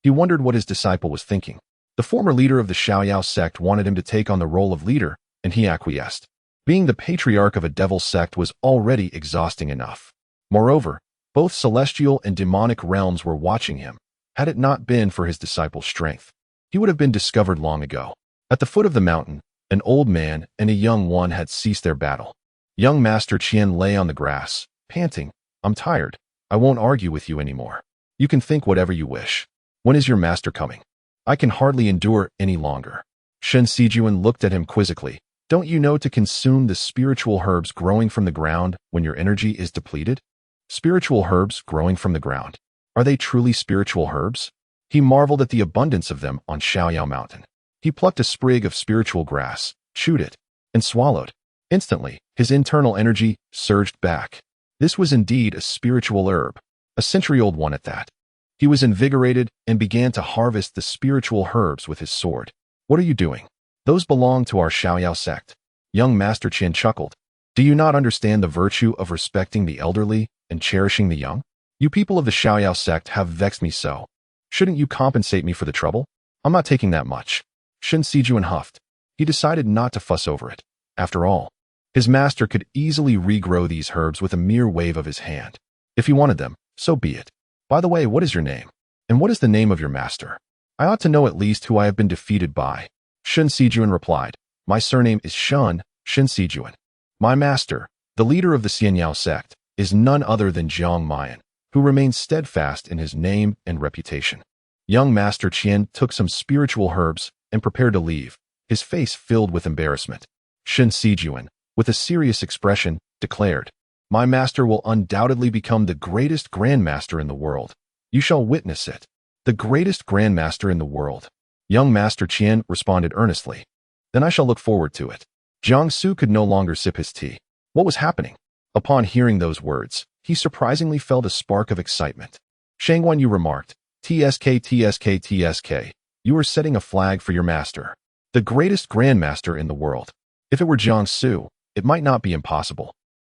He wondered what his disciple was thinking. The former leader of the Xiaoyao sect wanted him to take on the role of leader, and he acquiesced. Being the patriarch of a devil sect was already exhausting enough. Moreover, both celestial and demonic realms were watching him. Had it not been for his disciple's strength, he would have been discovered long ago. At the foot of the mountain, an old man and a young one had ceased their battle. Young Master Qian lay on the grass, panting. I'm tired. I won't argue with you anymore. You can think whatever you wish. When is your master coming? I can hardly endure any longer. Shen Sijuan looked at him quizzically. Don't you know to consume the spiritual herbs growing from the ground when your energy is depleted? Spiritual herbs growing from the ground. Are they truly spiritual herbs? He marveled at the abundance of them on Xiaoyao Mountain. He plucked a sprig of spiritual grass, chewed it, and swallowed. Instantly, his internal energy surged back. This was indeed a spiritual herb, a century-old one at that. He was invigorated and began to harvest the spiritual herbs with his sword. What are you doing? Those belong to our Xiaoyao sect. Young Master Qian chuckled. Do you not understand the virtue of respecting the elderly and cherishing the young? You people of the Xiaoyao sect have vexed me so. Shouldn't you compensate me for the trouble? I'm not taking that much. Shen Sijuan huffed. He decided not to fuss over it. After all, his master could easily regrow these herbs with a mere wave of his hand. If he wanted them, so be it. By the way, what is your name? And what is the name of your master? I ought to know at least who I have been defeated by. Shen Sijuan replied, My surname is Shun, Shin Sijuan. My master, the leader of the Xianyao sect, is none other than Jiang Mayan, who remains steadfast in his name and reputation. Young Master Qian took some spiritual herbs and prepared to leave, his face filled with embarrassment. Shin Sijuan, with a serious expression, declared, My master will undoubtedly become the greatest grandmaster in the world. You shall witness it. The greatest grandmaster in the world. Young Master Qian responded earnestly. Then I shall look forward to it. Jiang Su could no longer sip his tea. What was happening? Upon hearing those words, he surprisingly felt a spark of excitement. Shang Wanyu remarked, TSK, TSK, TSK. You are setting a flag for your master. The greatest grandmaster in the world. If it were Jiang Su, it might not be impossible.